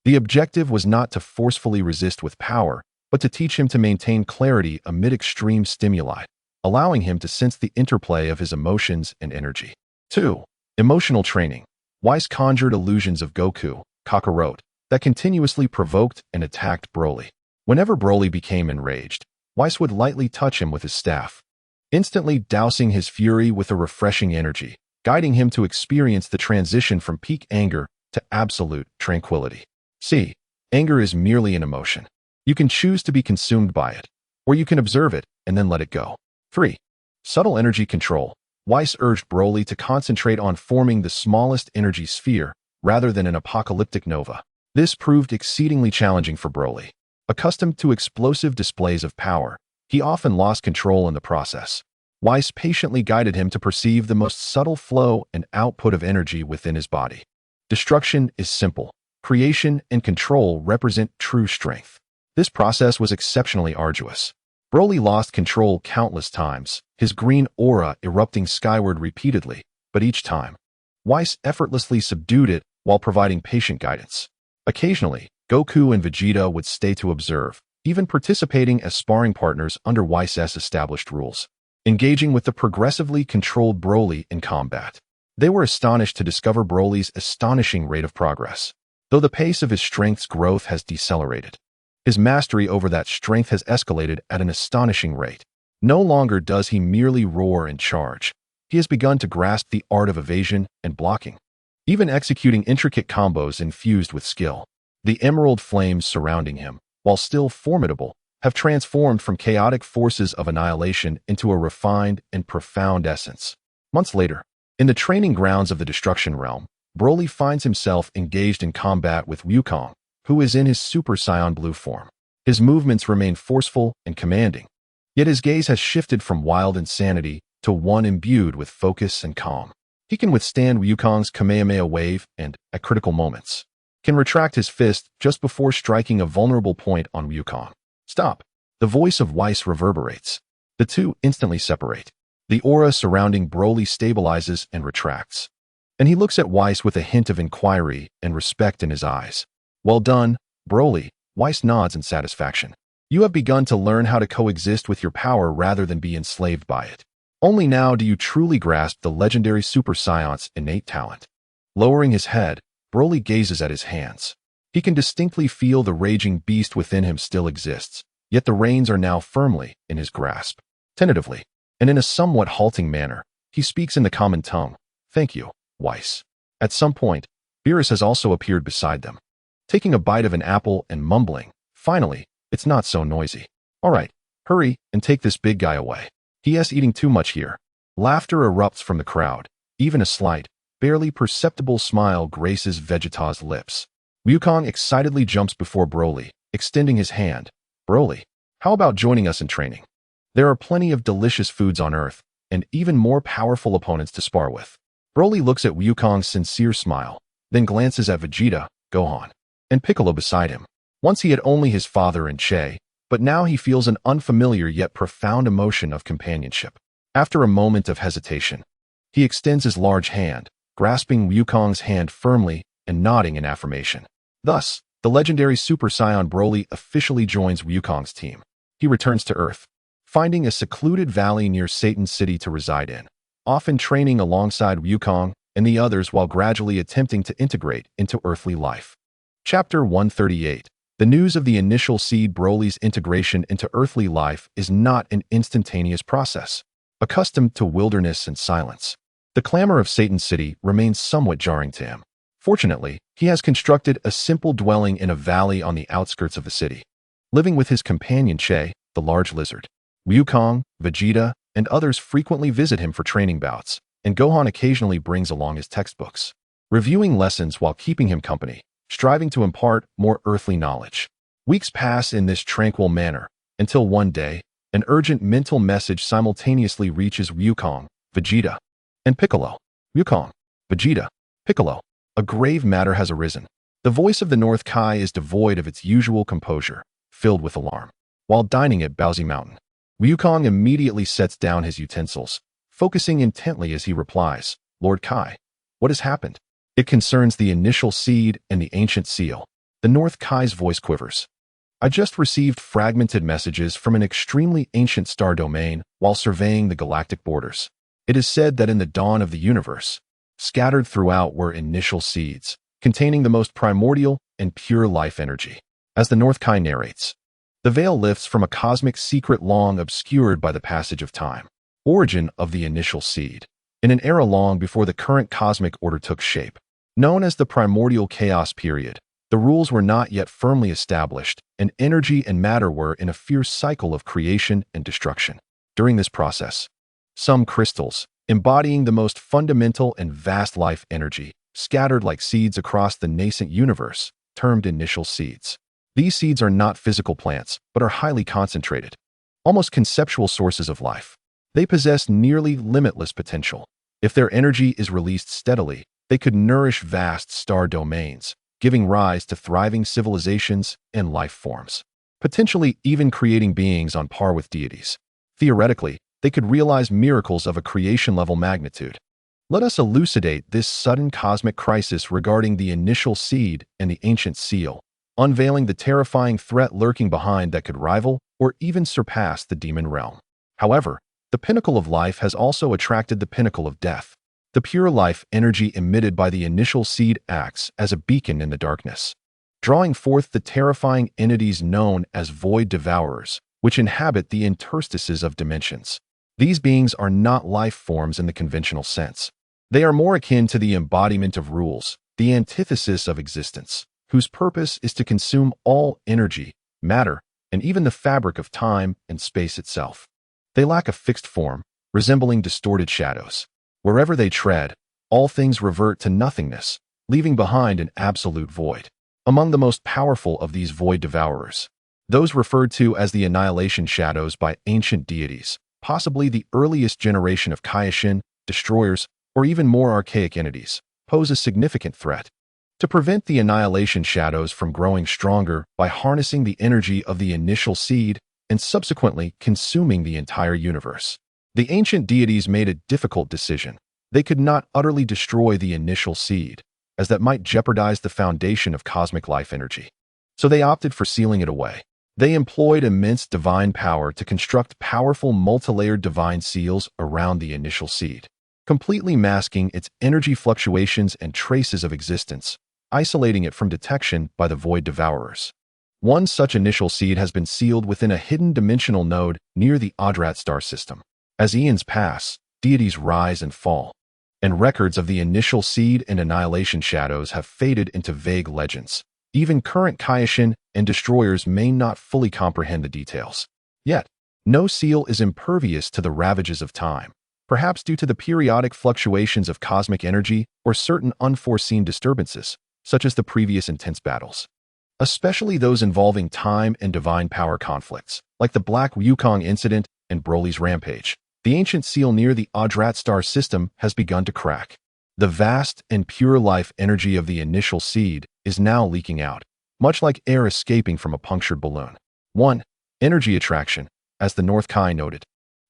The objective was not to forcefully resist with power, but to teach him to maintain clarity amid extreme stimuli, allowing him to sense the interplay of his emotions and energy. 2. Emotional training. Whis conjured illusions of Goku, Kakarot, that continuously provoked and attacked Broly. Whenever Broly became enraged, Whis would lightly touch him with his staff, instantly dousing his fury with a refreshing energy, guiding him to experience the transition from peak anger to absolute tranquility. See, anger is merely an emotion. You can choose to be consumed by it, or you can observe it and then let it go. 3. Subtle energy control. Whis urged Broly to concentrate on forming the smallest energy sphere rather than an apocalyptic nova. This proved exceedingly challenging for Broly. Accustomed to explosive displays of power, he often lost control in the process. Whis patiently guided him to perceive the most subtle flow and output of energy within his body. Destruction is simple. Creation and control represent true strength. This process was exceptionally arduous. Broly lost control countless times, his green aura erupting skyward repeatedly, but each time, Whis effortlessly subdued it while providing patient guidance. Occasionally, Goku and Vegeta would stay to observe, even participating as sparring partners under Whis' established rules, engaging with the progressively controlled Broly in combat. They were astonished to discover Broly's astonishing rate of progress. Though the pace of his strength's growth has decelerated, his mastery over that strength has escalated at an astonishing rate. No longer does he merely roar and charge. He has begun to grasp the art of evasion and blocking, even executing intricate combos infused with skill. The emerald flames surrounding him, while still formidable, have transformed from chaotic forces of annihilation into a refined and profound essence. Months later, in the training grounds of the Destruction Realm, Broly finds himself engaged in combat with Wukong, who is in his Super Saiyan blue form. His movements remain forceful and commanding, yet his gaze has shifted from wild insanity to one imbued with focus and calm. He can withstand Wukong's Kamehameha wave and, at critical moments, can retract his fist just before striking a vulnerable point on Wukong. Stop! The voice of Weiss reverberates. The two instantly separate. The aura surrounding Broly stabilizes and retracts, and he looks at Weiss with a hint of inquiry and respect in his eyes. Well done, Broly, Weiss nods in satisfaction. You have begun to learn how to coexist with your power rather than be enslaved by it. Only now do you truly grasp the legendary Super Saiyan's innate talent. Lowering his head, Broly gazes at his hands. He can distinctly feel the raging beast within him still exists, yet the reins are now firmly in his grasp. Tentatively, and in a somewhat halting manner, he speaks in the common tongue. Thank you, Weiss. At some point, Beerus has also appeared beside them, taking a bite of an apple and mumbling, finally, it's not so noisy. All right, hurry and take this big guy away. He is eating too much here. Laughter erupts from the crowd. Even a slight, barely perceptible smile graces Vegeta's lips. Wukong excitedly jumps before Broly, extending his hand. Broly, how about joining us in training? There are plenty of delicious foods on Earth, and even more powerful opponents to spar with. Broly looks at Wukong's sincere smile, then glances at Vegeta, Gohan, and Piccolo beside him. Once he had only his father and Che, but now he feels an unfamiliar yet profound emotion of companionship. After a moment of hesitation, he extends his large hand, grasping Wukong's hand firmly and nodding in affirmation. Thus, the legendary Super Saiyan Broly officially joins Wukong's team. He returns to Earth, finding a secluded valley near Satan's city to reside in, often training alongside Wukong and the others while gradually attempting to integrate into earthly life. Chapter 138. The news of the initial seed Broly's integration into earthly life is not an instantaneous process. Accustomed to wilderness and silence, the clamor of Satan's city remains somewhat jarring to him. Fortunately, he has constructed a simple dwelling in a valley on the outskirts of the city, living with his companion Che, the large lizard. Wukong, Vegeta, and others frequently visit him for training bouts, and Gohan occasionally brings along his textbooks, reviewing lessons while keeping him company, striving to impart more earthly knowledge. Weeks pass in this tranquil manner, until one day, an urgent mental message simultaneously reaches Wukong, Vegeta, and Piccolo. Wukong, Vegeta, Piccolo. A grave matter has arisen. The voice of the North Kai is devoid of its usual composure, filled with alarm. While dining at Bowsy Mountain, Wukong immediately sets down his utensils, focusing intently as he replies, Lord Kai, what has happened? It concerns the initial seed and the ancient seal. The North Kai's voice quivers. I just received fragmented messages from an extremely ancient star domain while surveying the galactic borders. It is said that in the dawn of the universe, scattered throughout were initial seeds, containing the most primordial and pure life energy. As the North Kai narrates, the veil lifts from a cosmic secret long obscured by the passage of time. Origin of the initial seed. In an era long before the current cosmic order took shape, known as the primordial chaos period, the rules were not yet firmly established, and energy and matter were in a fierce cycle of creation and destruction. During this process, some crystals, embodying the most fundamental and vast life energy, scattered like seeds across the nascent universe, termed initial seeds. These seeds are not physical plants, but are highly concentrated, almost conceptual sources of life. They possess nearly limitless potential. If their energy is released steadily, they could nourish vast star domains, giving rise to thriving civilizations and life forms, potentially even creating beings on par with deities. Theoretically, they could realize miracles of a creation-level magnitude. Let us elucidate this sudden cosmic crisis regarding the initial seed and the ancient seal, unveiling the terrifying threat lurking behind that could rival or even surpass the demon realm. However, the pinnacle of life has also attracted the pinnacle of death. The pure life energy emitted by the initial seed acts as a beacon in the darkness, drawing forth the terrifying entities known as void devourers, which inhabit the interstices of dimensions. These beings are not life forms in the conventional sense. They are more akin to the embodiment of rules, the antithesis of existence, whose purpose is to consume all energy, matter, and even the fabric of time and space itself. They lack a fixed form, resembling distorted shadows. Wherever they tread, all things revert to nothingness, leaving behind an absolute void. Among the most powerful of these void devourers, those referred to as the annihilation shadows by ancient deities, possibly the earliest generation of Kaioshin, destroyers, or even more archaic entities, pose a significant threat. To prevent the annihilation shadows from growing stronger by harnessing the energy of the initial seed and subsequently consuming the entire universe, the ancient deities made a difficult decision. They could not utterly destroy the initial seed, as that might jeopardize the foundation of cosmic life energy. So they opted for sealing it away. They employed immense divine power to construct powerful multilayered divine seals around the initial seed, completely masking its energy fluctuations and traces of existence, isolating it from detection by the void devourers. One such initial seed has been sealed within a hidden dimensional node near the Adrat star system. As eons pass, deities rise and fall, and records of the initial seed and annihilation shadows have faded into vague legends. Even current Kaioshin and destroyers may not fully comprehend the details. Yet, no seal is impervious to the ravages of time, perhaps due to the periodic fluctuations of cosmic energy or certain unforeseen disturbances, such as the previous intense battles. Especially those involving time and divine power conflicts, like the Black Wukong incident and Broly's rampage. The ancient seal near the Adrat star system has begun to crack. The vast and pure life energy of the initial seed is now leaking out, much like air escaping from a punctured balloon. 1. Energy attraction, as the North Kai noted.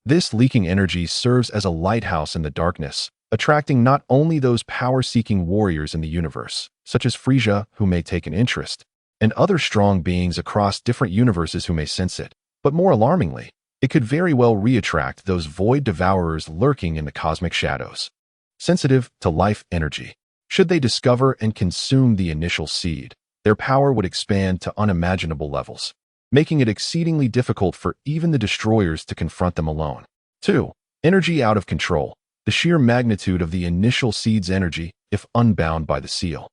This leaking energy serves as a lighthouse in the darkness, attracting not only those power-seeking warriors in the universe, such as Frieza, who may take an interest, and other strong beings across different universes who may sense it, but more alarmingly, it could very well re-attract those void devourers lurking in the cosmic shadows, sensitive to life energy. Should they discover and consume the initial seed, their power would expand to unimaginable levels, making it exceedingly difficult for even the destroyers to confront them alone. 2. Energy out of control. The sheer magnitude of the initial seed's energy, if unbound by the seal,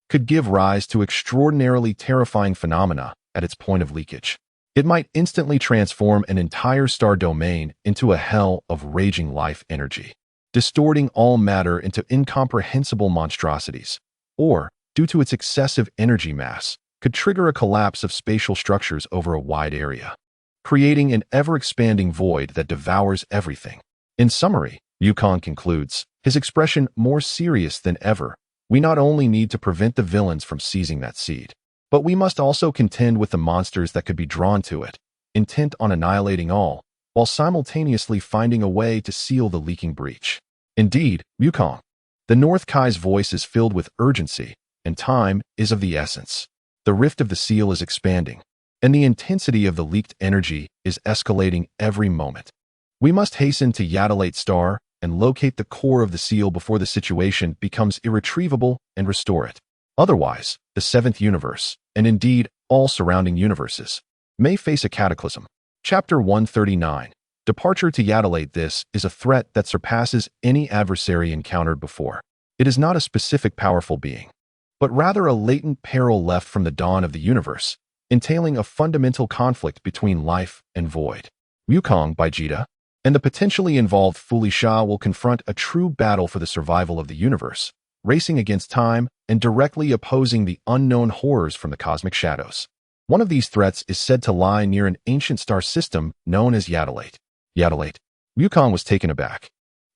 could give rise to extraordinarily terrifying phenomena at its point of leakage. It might instantly transform an entire star domain into a hell of raging life energy, distorting all matter into incomprehensible monstrosities, or, due to its excessive energy mass, could trigger a collapse of spatial structures over a wide area, creating an ever-expanding void that devours everything. In summary, Wukong concludes, his expression more serious than ever, we not only need to prevent the villains from seizing that seed, but we must also contend with the monsters that could be drawn to it, intent on annihilating all, while simultaneously finding a way to seal the leaking breach. Indeed, Wukong. The North Kai's voice is filled with urgency, and time is of the essence. The rift of the seal is expanding, and the intensity of the leaked energy is escalating every moment. We must hasten to Yaddalate Star and locate the core of the seal before the situation becomes irretrievable and restore it. Otherwise, the seventh universe, and indeed all surrounding universes, may face a cataclysm. Chapter 139. Departure to Yaddalate. This is a threat that surpasses any adversary encountered before. It is not a specific powerful being, but rather a latent peril left from the dawn of the universe, entailing a fundamental conflict between life and void. Wukong by Vegeta and the potentially involved Fu Sha will confront a true battle for the survival of the universe, racing against time and directly opposing the unknown horrors from the cosmic shadows. One of these threats is said to lie near an ancient star system known as Yaddalate. Yaddalate. Wukong was taken aback.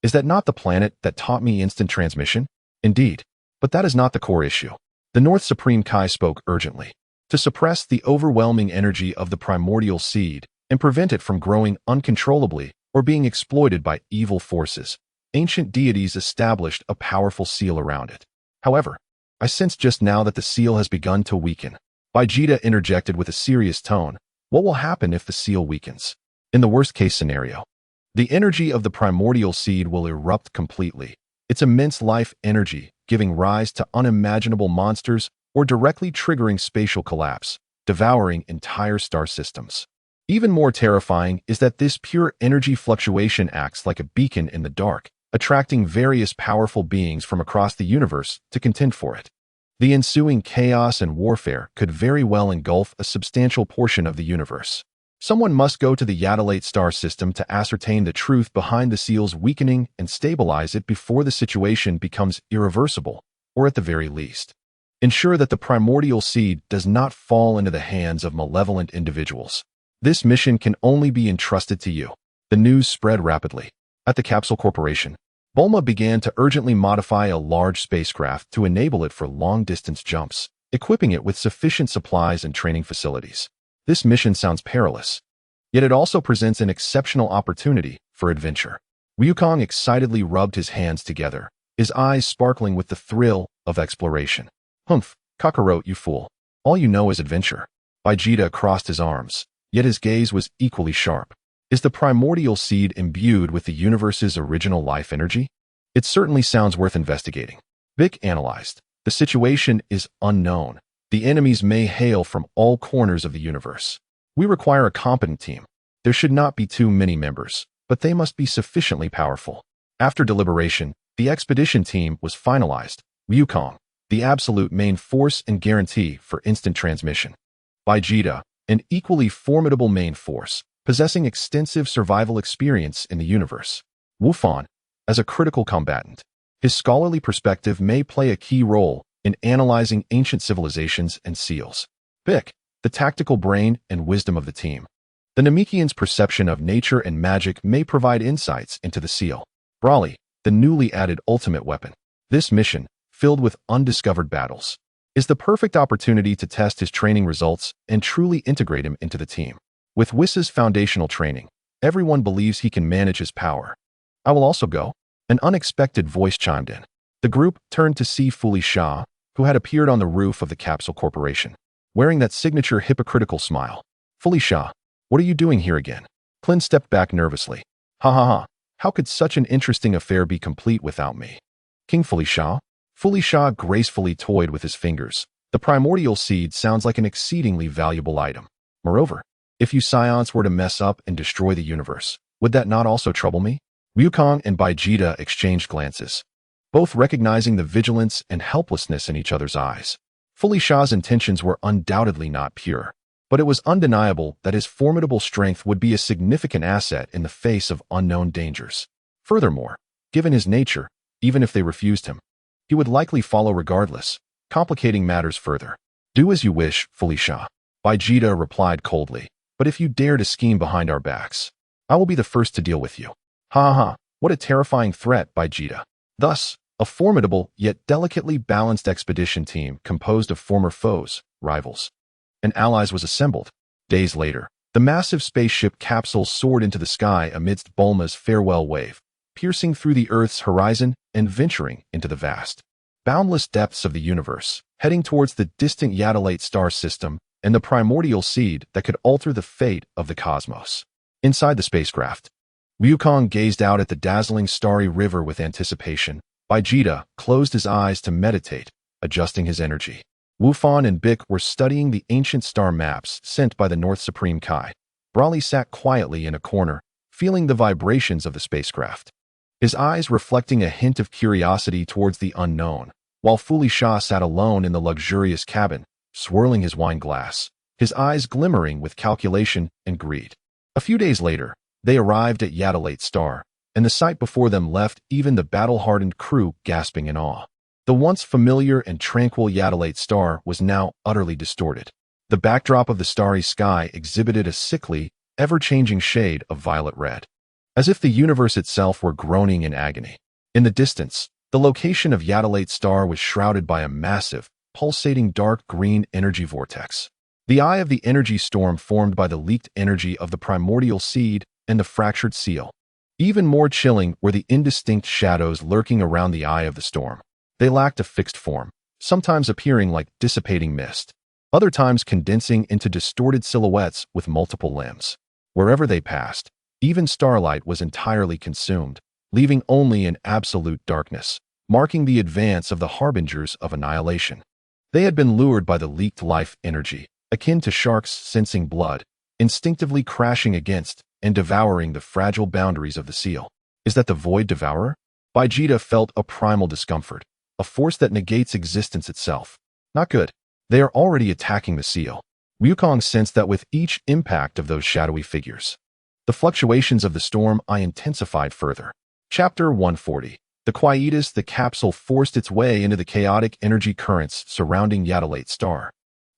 Is that not the planet that taught me instant transmission? Indeed, but that is not the core issue. The North Supreme Kai spoke urgently. To suppress the overwhelming energy of the primordial seed and prevent it from growing uncontrollably or being exploited by evil forces, ancient deities established a powerful seal around it. However, I sense just now that the seal has begun to weaken. Vegeta interjected with a serious tone. What will happen if the seal weakens? In the worst-case scenario, the energy of the primordial seed will erupt completely, its immense life energy giving rise to unimaginable monsters or directly triggering spatial collapse, devouring entire star systems. Even more terrifying is that this pure energy fluctuation acts like a beacon in the dark, attracting various powerful beings from across the universe to contend for it. The ensuing chaos and warfare could very well engulf a substantial portion of the universe. Someone must go to the Yadalate star system to ascertain the truth behind the seal's weakening and stabilize it before the situation becomes irreversible, or at the very least, ensure that the primordial seed does not fall into the hands of malevolent individuals. This mission can only be entrusted to you. The news spread rapidly. At the Capsule Corporation, Bulma began to urgently modify a large spacecraft to enable it for long-distance jumps, equipping it with sufficient supplies and training facilities. This mission sounds perilous, yet it also presents an exceptional opportunity for adventure. Wukong excitedly rubbed his hands together, his eyes sparkling with the thrill of exploration. Humph, Kakarot, you fool. All you know is adventure. Vegeta crossed his arms, yet his gaze was equally sharp. Is the primordial seed imbued with the universe's original life energy? It certainly sounds worth investigating. Vic analyzed. The situation is unknown. The enemies may hail from all corners of the universe. We require a competent team. There should not be too many members, but they must be sufficiently powerful. After deliberation, the expedition team was finalized. Wukong, the absolute main force and guarantee for instant transmission. Vegeta, an equally formidable main force, possessing extensive survival experience in the universe. Wu Fan, as a critical combatant. His scholarly perspective may play a key role in analyzing ancient civilizations and seals. Bick, the tactical brain and wisdom of the team. The Namekian's perception of nature and magic may provide insights into the seal. Broly, the newly added ultimate weapon. This mission, filled with undiscovered battles, is the perfect opportunity to test his training results and truly integrate him into the team. With Whis' foundational training, everyone believes he can manage his power. I will also go. An unexpected voice chimed in. The group turned to see Fuli Shah, who had appeared on the roof of the Capsule Corporation, wearing that signature hypocritical smile. Fuli Shah, what are you doing here again? Clint stepped back nervously. Ha ha ha, how could such an interesting affair be complete without me? King Fuli Shah? Fuli Shah gracefully toyed with his fingers. The primordial seed sounds like an exceedingly valuable item. Moreover, if you Saiyans were to mess up and destroy the universe, would that not also trouble me? Wukong and Vegeta exchanged glances, both recognizing the vigilance and helplessness in each other's eyes. Fuli Shah's intentions were undoubtedly not pure, but it was undeniable that his formidable strength would be a significant asset in the face of unknown dangers. Furthermore, given his nature, even if they refused him, he would likely follow regardless, complicating matters further. Do as you wish, Fuli Shah. Vegeta replied coldly, but if you dare to scheme behind our backs, I will be the first to deal with you. Ha ha ha, what a terrifying threat, Vegeta. Thus, a formidable yet delicately balanced expedition team composed of former foes, rivals, and allies was assembled. Days later, the massive spaceship capsule soared into the sky amidst Bulma's farewell wave, piercing through the Earth's horizon and venturing into the vast, boundless depths of the universe, heading towards the distant Yadalate star system and the primordial seed that could alter the fate of the cosmos. Inside the spacecraft, Wukong gazed out at the dazzling starry river with anticipation. Vegeta closed his eyes to meditate, adjusting his energy. Wu Fan and Bick were studying the ancient star maps sent by the North Supreme Kai. Broly sat quietly in a corner, feeling the vibrations of the spacecraft, his eyes reflecting a hint of curiosity towards the unknown, while Fuli Shah sat alone in the luxurious cabin, swirling his wine glass, his eyes glimmering with calculation and greed. A few days later, they arrived at Yadalate Star, and the sight before them left even the battle-hardened crew gasping in awe. The once familiar and tranquil Yadalate Star was now utterly distorted. The backdrop of the starry sky exhibited a sickly, ever-changing shade of violet red, as if the universe itself were groaning in agony. In the distance, the location of Yadalate Star was shrouded by a massive, pulsating dark green energy vortex. The eye of the energy storm formed by the leaked energy of the primordial seed and the fractured seal. Even more chilling were the indistinct shadows lurking around the eye of the storm. They lacked a fixed form, sometimes appearing like dissipating mist, other times condensing into distorted silhouettes with multiple limbs. Wherever they passed, even starlight was entirely consumed, leaving only an absolute darkness, marking the advance of the harbingers of annihilation. They had been lured by the leaked life energy, akin to sharks sensing blood, instinctively crashing against and devouring the fragile boundaries of the seal. Is that the void devourer? Vegeta felt a primal discomfort, a force that negates existence itself. Not good. They are already attacking the seal. Wukong sensed that with each impact of those shadowy figures, the fluctuations of the storm eye intensified further. Chapter 140. The quietus, the capsule forced its way into the chaotic energy currents surrounding Yatalate Star,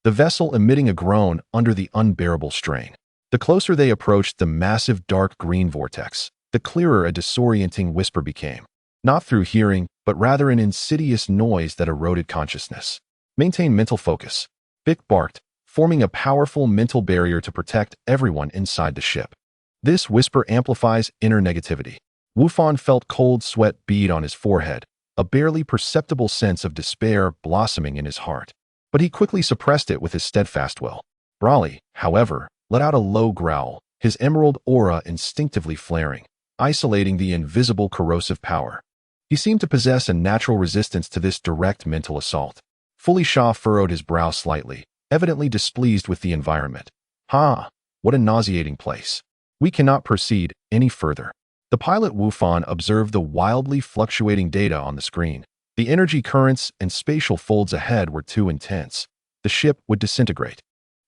the vessel emitting a groan under the unbearable strain. The closer they approached the massive dark green vortex, the clearer a disorienting whisper became. Not through hearing, but rather an insidious noise that eroded consciousness. Maintain mental focus. Bick barked, forming a powerful mental barrier to protect everyone inside the ship. This whisper amplifies inner negativity. Wufan felt cold sweat bead on his forehead, a barely perceptible sense of despair blossoming in his heart. But he quickly suppressed it with his steadfast will. Broly, however, let out a low growl, his emerald aura instinctively flaring, isolating the invisible corrosive power. He seemed to possess a natural resistance to this direct mental assault. Fully Sha furrowed his brow slightly, evidently displeased with the environment. What a nauseating place. We cannot proceed any further. The pilot Wufan observed the wildly fluctuating data on the screen. The energy currents and spatial folds ahead were too intense. The ship would disintegrate.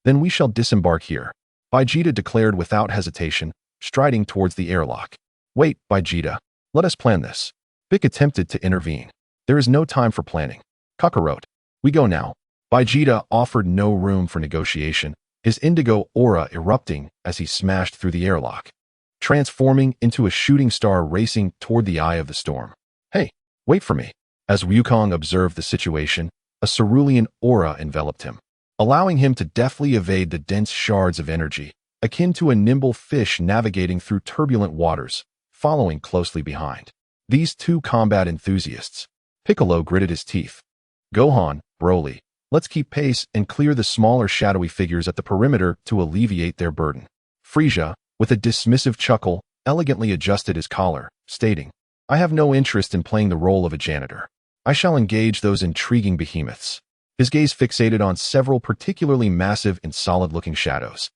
Then we shall disembark here, Vegeta declared without hesitation, striding towards the airlock. Wait, Vegeta. Let us plan this. Bick attempted to intervene. There is no time for planning. Kakarot. We go now. Vegeta offered no room for negotiation, his indigo aura erupting as he smashed through the airlock, transforming into a shooting star racing toward the eye of the storm. Hey, wait for me. As Wukong observed the situation, a cerulean aura enveloped him, allowing him to deftly evade the dense shards of energy, akin to a nimble fish navigating through turbulent waters, following closely behind. These two combat enthusiasts. Piccolo gritted his teeth. Gohan, Broly, let's keep pace and clear the smaller shadowy figures at the perimeter to alleviate their burden. Frieza, with a dismissive chuckle, elegantly adjusted his collar, stating, I have no interest in playing the role of a janitor. I shall engage those intriguing behemoths. His gaze fixated on several particularly massive and solid-looking shadows.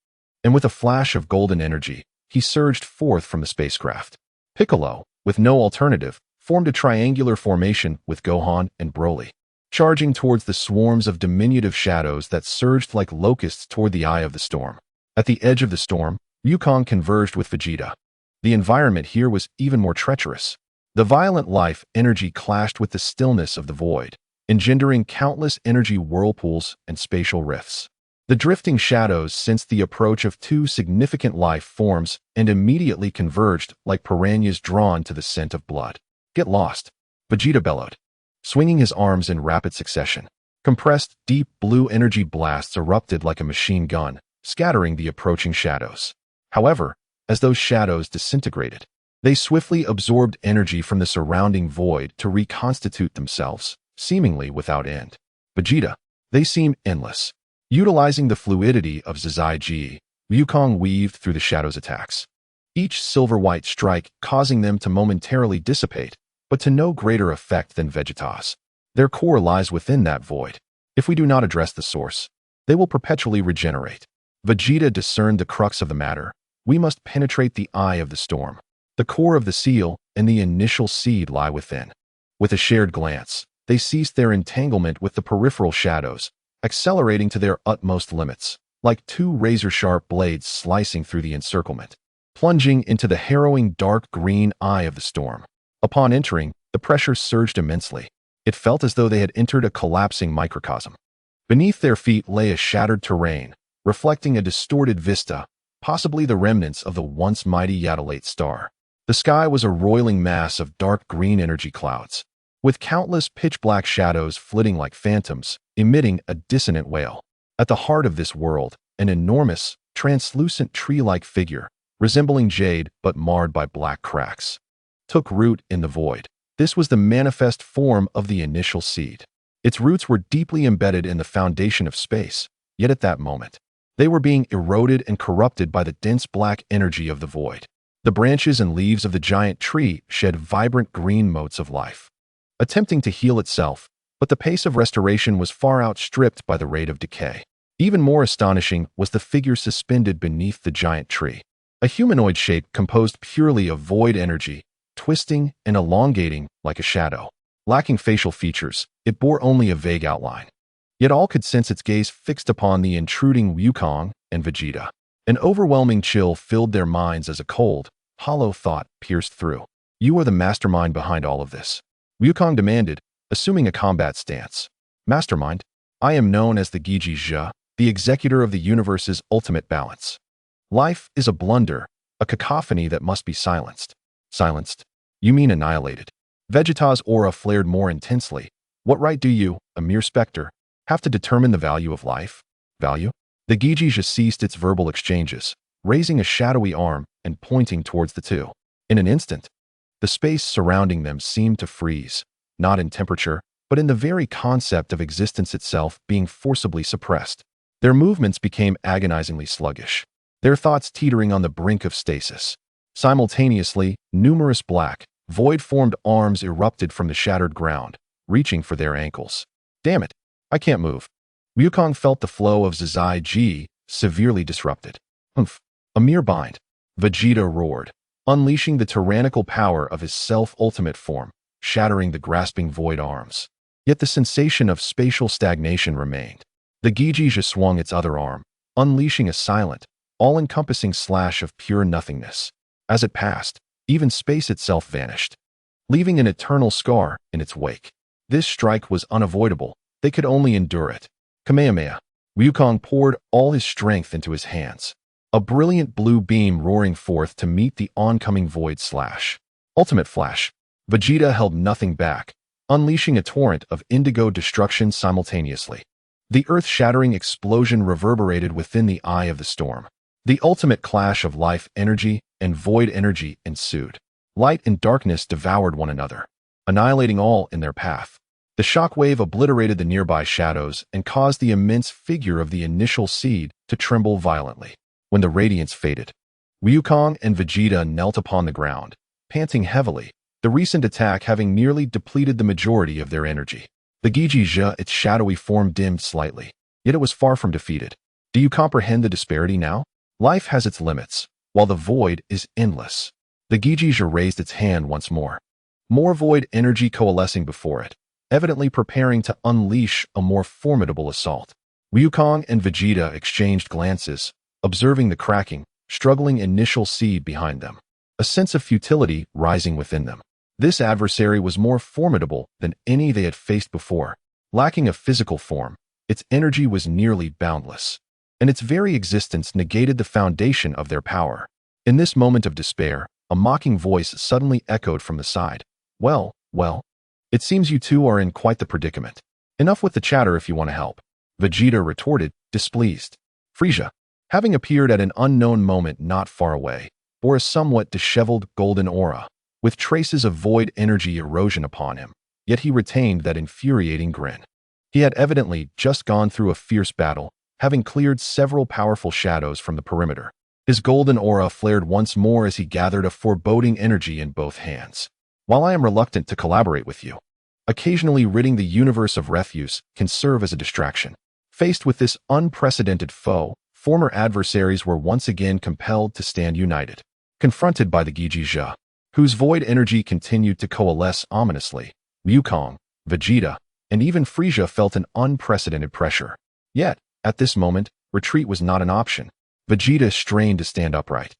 And with a flash of golden energy, he surged forth from the spacecraft. Piccolo, with no alternative, formed a triangular formation with Gohan and Broly, charging towards the swarms of diminutive shadows that surged like locusts toward the eye of the storm. At the edge of the storm, Wukong converged with Vegeta. The environment here was even more treacherous. The violent life energy clashed with the stillness of the void, engendering countless energy whirlpools and spatial rifts. The drifting shadows sensed the approach of two significant life forms and immediately converged like piranhas drawn to the scent of blood. Get lost, Vegeta bellowed, swinging his arms in rapid succession. Compressed, deep blue energy blasts erupted like a machine gun, scattering the approaching shadows. However, as those shadows disintegrated, they swiftly absorbed energy from the surrounding void to reconstitute themselves, seemingly without end. Vegeta, they seem endless. Utilizing the fluidity of Zizai Ji, Wukong weaved through the shadows' attacks, each silver-white strike causing them to momentarily dissipate, but to no greater effect than Vegeta's. Their core lies within that void. If we do not address the source, they will perpetually regenerate. Vegeta discerned the crux of the matter. We must penetrate the eye of the storm. The core of the seal and the initial seed lie within. With a shared glance, they ceased their entanglement with the peripheral shadows, accelerating to their utmost limits, like two razor-sharp blades slicing through the encirclement, plunging into the harrowing dark green eye of the storm. Upon entering, the pressure surged immensely. It felt as though they had entered a collapsing microcosm. Beneath their feet lay a shattered terrain, reflecting a distorted vista, possibly the remnants of the once mighty Yatalate Star. The sky was a roiling mass of dark green energy clouds, with countless pitch-black shadows flitting like phantoms, emitting a dissonant wail. At the heart of this world, an enormous, translucent tree-like figure, resembling jade but marred by black cracks, took root in the void. This was the manifest form of the initial seed. Its roots were deeply embedded in the foundation of space, yet at that moment, they were being eroded and corrupted by the dense black energy of the void. The branches and leaves of the giant tree shed vibrant green motes of life, attempting to heal itself, but the pace of restoration was far outstripped by the rate of decay. Even more astonishing was the figure suspended beneath the giant tree, a humanoid shape composed purely of void energy, twisting and elongating like a shadow. Lacking facial features, it bore only a vague outline. Yet all could sense its gaze fixed upon the intruding Wukong and Vegeta. An overwhelming chill filled their minds as a cold, hollow thought pierced through. You are the mastermind behind all of this, Wukong demanded, assuming a combat stance. Mastermind? I am known as the Giji Zhe, the executor of the universe's ultimate balance. Life is a blunder, a cacophony that must be silenced. Silenced? You mean annihilated? Vegeta's aura flared more intensely. What right do you, a mere specter, have to determine the value of life? Value? The Giji Zhe ceased its verbal exchanges, raising a shadowy arm and pointing towards the two. In an instant, the space surrounding them seemed to freeze, not in temperature, but in the very concept of existence itself being forcibly suppressed. Their movements became agonizingly sluggish, their thoughts teetering on the brink of stasis. Simultaneously, numerous black, void-formed arms erupted from the shattered ground, reaching for their ankles. Damn it, I can't move. Wukong felt the flow of Zizai Ji severely disrupted. Humph, a mere bind. Vegeta roared, unleashing the tyrannical power of his self-ultimate form, shattering the grasping void arms. Yet the sensation of spatial stagnation remained. The Giji Zhe swung its other arm, unleashing a silent, all-encompassing slash of pure nothingness. As it passed, even space itself vanished, leaving an eternal scar in its wake. This strike was unavoidable. They could only endure it. Kamehameha. Wukong poured all his strength into his hands, a brilliant blue beam roaring forth to meet the oncoming void slash. Ultimate flash. Vegeta held nothing back, unleashing a torrent of indigo destruction simultaneously. The earth-shattering explosion reverberated within the eye of the storm. The ultimate clash of life energy and void energy ensued. Light and darkness devoured one another, annihilating all in their path. The shockwave obliterated the nearby shadows and caused the immense figure of the initial seed to tremble violently. When the radiance faded, Wukong and Vegeta knelt upon the ground, panting heavily, the recent attack having nearly depleted the majority of their energy. The Giji Zhe, its shadowy form dimmed slightly, yet it was far from defeated. Do you comprehend the disparity now? Life has its limits, while the void is endless. The Giji Zhe raised its hand once more, more void energy coalescing before it, evidently preparing to unleash a more formidable assault. Wukong and Vegeta exchanged glances, observing the cracking, struggling initial seed behind them, a sense of futility rising within them. This adversary was more formidable than any they had faced before. Lacking a physical form, its energy was nearly boundless, and its very existence negated the foundation of their power. In this moment of despair, a mocking voice suddenly echoed from the side. Well, it seems you two are in quite the predicament. Enough with the chatter if you want to help. Vegeta retorted, displeased. Frieza, having appeared at an unknown moment not far away, bore a somewhat disheveled golden aura, with traces of void energy erosion upon him, yet he retained that infuriating grin. He had evidently just gone through a fierce battle, having cleared several powerful shadows from the perimeter. His golden aura flared once more as he gathered a foreboding energy in both hands. While I am reluctant to collaborate with you, occasionally ridding the universe of refuse can serve as a distraction. Faced with this unprecedented foe, former adversaries were once again compelled to stand united. Confronted by the Giji Zhe, whose void energy continued to coalesce ominously, Wukong, Vegeta, and even Frieza felt an unprecedented pressure. Yet, at this moment, retreat was not an option. Vegeta strained to stand upright,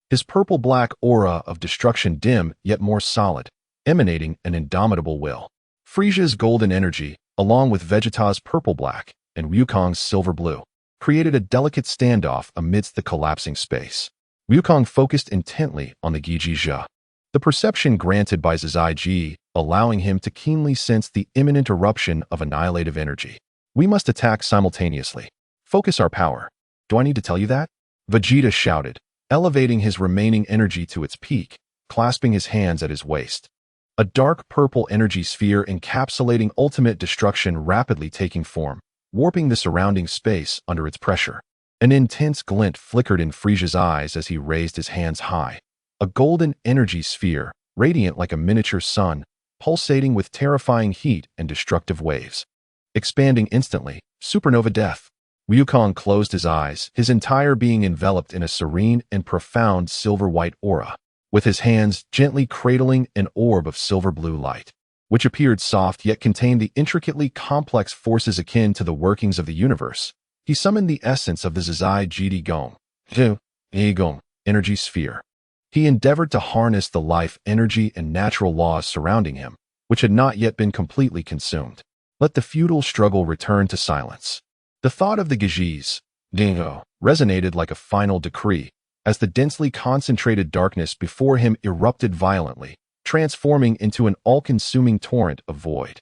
his purple-black aura of destruction dim yet more solid, emanating an indomitable will. Frieza's golden energy, along with Vegeta's purple-black and Wukong's silver-blue, created a delicate standoff amidst the collapsing space. Wukong focused intently on the Giji Zhe, the perception granted by Zizai Ji, allowing him to keenly sense the imminent eruption of annihilative energy. We must attack simultaneously. Focus our power. Do I need to tell you that? Vegeta shouted, elevating his remaining energy to its peak, clasping his hands at his waist. A dark purple energy sphere encapsulating ultimate destruction rapidly taking form, warping the surrounding space under its pressure. An intense glint flickered in Frieza's eyes as he raised his hands high. A golden energy sphere, radiant like a miniature sun, pulsating with terrifying heat and destructive waves. Expanding instantly, supernova death. Wukong closed his eyes, his entire being enveloped in a serene and profound silver-white aura, with his hands gently cradling an orb of silver-blue light. which appeared soft yet contained the intricately complex forces akin to the workings of the universe. He summoned the essence of the GT Goku energy sphere. He endeavored to harness the life, energy, and natural laws surrounding him, which had not yet been completely consumed. Let the futile struggle return to silence. The thought of the GT's resonated like a final decree, as the densely concentrated darkness before him erupted violently, transforming into an all-consuming torrent of void,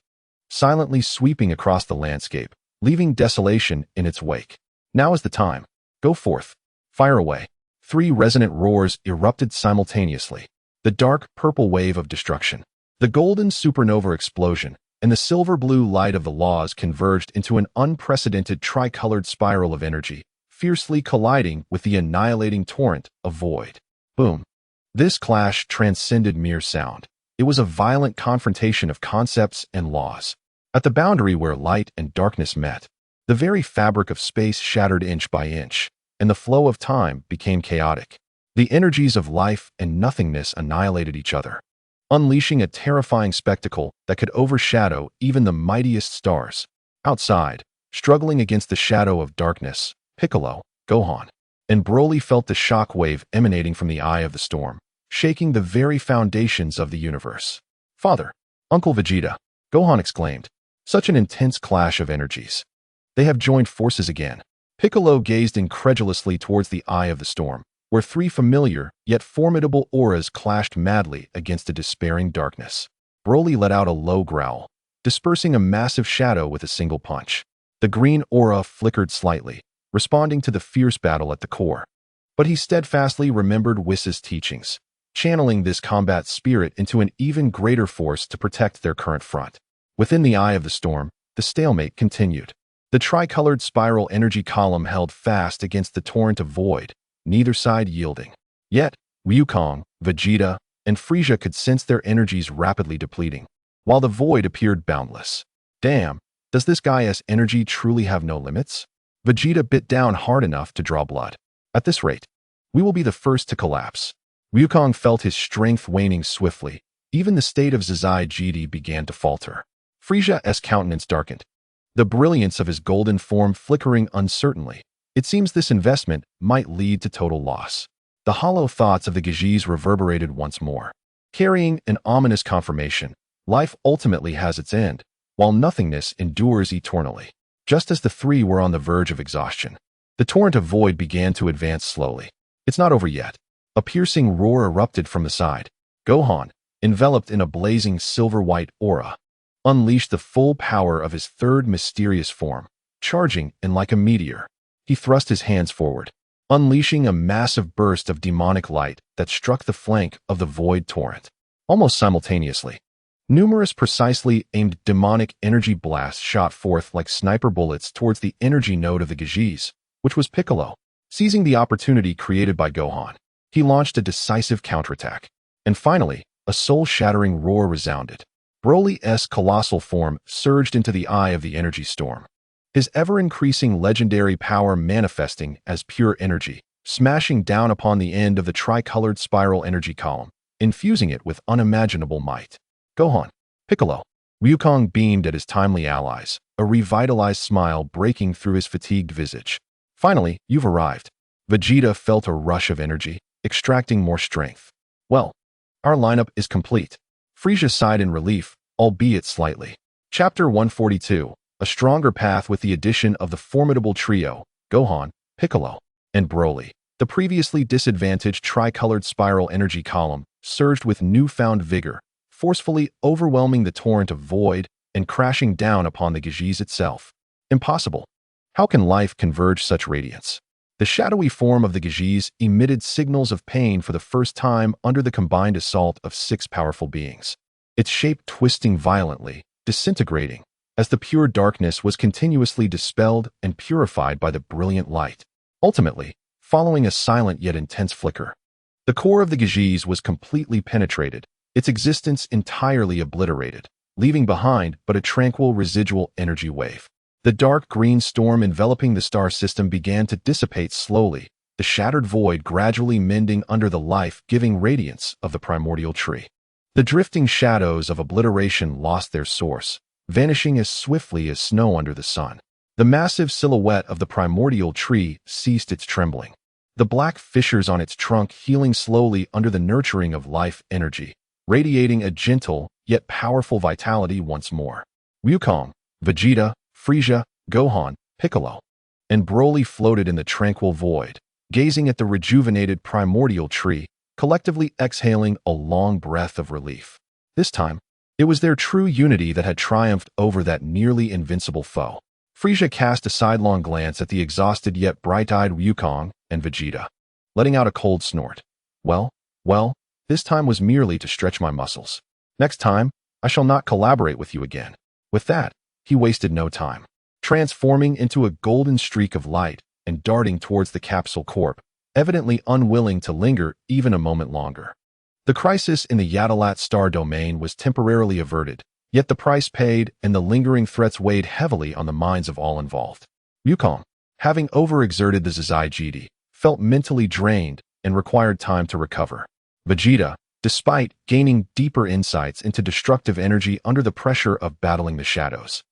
silently sweeping across the landscape, leaving desolation in its wake. Now is the time. Go forth. Fire away. 3 resonant roars erupted simultaneously. The dark purple wave of destruction, the golden supernova explosion, and the silver-blue light of the laws converged into an unprecedented tricolored spiral of energy, fiercely colliding with the annihilating torrent of void. Boom. This clash transcended mere sound. It was a violent confrontation of concepts and laws. At the boundary where light and darkness met, the very fabric of space shattered inch by inch, and the flow of time became chaotic. The energies of life and nothingness annihilated each other, unleashing a terrifying spectacle that could overshadow even the mightiest stars. Outside, struggling against the shadow of darkness, Piccolo, Gohan, and Broly felt the shock wave emanating from the eye of the storm, shaking the very foundations of the universe. Father, Uncle Vegeta, Gohan exclaimed. Such an intense clash of energies. They have joined forces again. Piccolo gazed incredulously towards the eye of the storm, where 3 familiar yet formidable auras clashed madly against a despairing darkness. Broly let out a low growl, dispersing a massive shadow with a single punch. The green aura flickered slightly, responding to the fierce battle at the core. But he steadfastly remembered Whis' teachings, channeling this combat spirit into an even greater force to protect their current front. Within the eye of the storm, the stalemate continued. The tricolored spiral energy column held fast against the torrent of void, neither side yielding. Yet, Wukong, Vegeta, and Frieza could sense their energies rapidly depleting, while the void appeared boundless. Damn, does this guy's energy truly have no limits? Vegeta bit down hard enough to draw blood. At this rate, we will be the first to collapse. Wukong felt his strength waning swiftly. Even the state of Zizai GT began to falter. Frieza's countenance darkened, the brilliance of his golden form flickering uncertainly. It seems this investment might lead to total loss. The hollow thoughts of the GTs reverberated once more, carrying an ominous confirmation. Life ultimately has its end, while nothingness endures eternally. Just as the 3 were on the verge of exhaustion, the torrent of void began to advance slowly. It's not over yet. A piercing roar erupted from the side. Gohan, enveloped in a blazing silver-white aura, unleashed the full power of his 3rd mysterious form, charging in like a meteor. He thrust his hands forward, unleashing a massive burst of demonic light that struck the flank of the void torrent. Almost simultaneously, numerous precisely aimed demonic energy blasts shot forth like sniper bullets towards the energy node of the GTs, which was Piccolo. Seizing the opportunity created by Gohan, he launched a decisive counterattack. And finally, a soul-shattering roar resounded. Broly's colossal form surged into the eye of the energy storm, his ever-increasing legendary power manifesting as pure energy, smashing down upon the end of the tricolored spiral energy column, infusing it with unimaginable might. Gohan, Piccolo, Wukong beamed at his timely allies, a revitalized smile breaking through his fatigued visage. Finally, you've arrived. Vegeta felt a rush of energy, extracting more strength. Well, our lineup is complete. Frieza sighed in relief, albeit slightly. Chapter 142, a stronger path with the addition of the formidable trio, Gohan, Piccolo, and Broly. The previously disadvantaged tricolored spiral energy column surged with newfound vigor, forcefully overwhelming the torrent of void and crashing down upon the GTs itself. Impossible. How can life converge such radiance? The shadowy form of the GTs emitted signals of pain for the first time under the combined assault of 6 powerful beings, its shape twisting violently, disintegrating, as the pure darkness was continuously dispelled and purified by the brilliant light. Ultimately, following a silent yet intense flicker, the core of the GTs was completely penetrated, its existence entirely obliterated, leaving behind but a tranquil residual energy wave. The dark green storm enveloping the star system began to dissipate slowly, the shattered void gradually mending under the life-giving radiance of the primordial tree. The drifting shadows of obliteration lost their source, vanishing as swiftly as snow under the sun. The massive silhouette of the primordial tree ceased its trembling. The black fissures on its trunk healing slowly under the nurturing of life energy, radiating a gentle yet powerful vitality once more. Wukong, Vegeta, Frieza, Gohan, Piccolo, and Broly floated in the tranquil void, gazing at the rejuvenated primordial tree, collectively exhaling a long breath of relief. This time, it was their true unity that had triumphed over that nearly invincible foe. Frieza cast a sidelong glance at the exhausted yet bright-eyed Wukong and Vegeta, letting out a cold snort. Well, this time was merely to stretch my muscles. Next time, I shall not collaborate with you again. With that, he wasted no time, transforming into a golden streak of light and darting towards the capsule corp, evidently unwilling to linger even a moment longer. The crisis in the Yadalat star domain was temporarily averted, yet the price paid and the lingering threats weighed heavily on the minds of all involved. Wukong, having overexerted the Zizai GT, felt mentally drained and required time to recover. Vegeta, despite gaining deeper insights into destructive energy under the pressure of battling the shadows,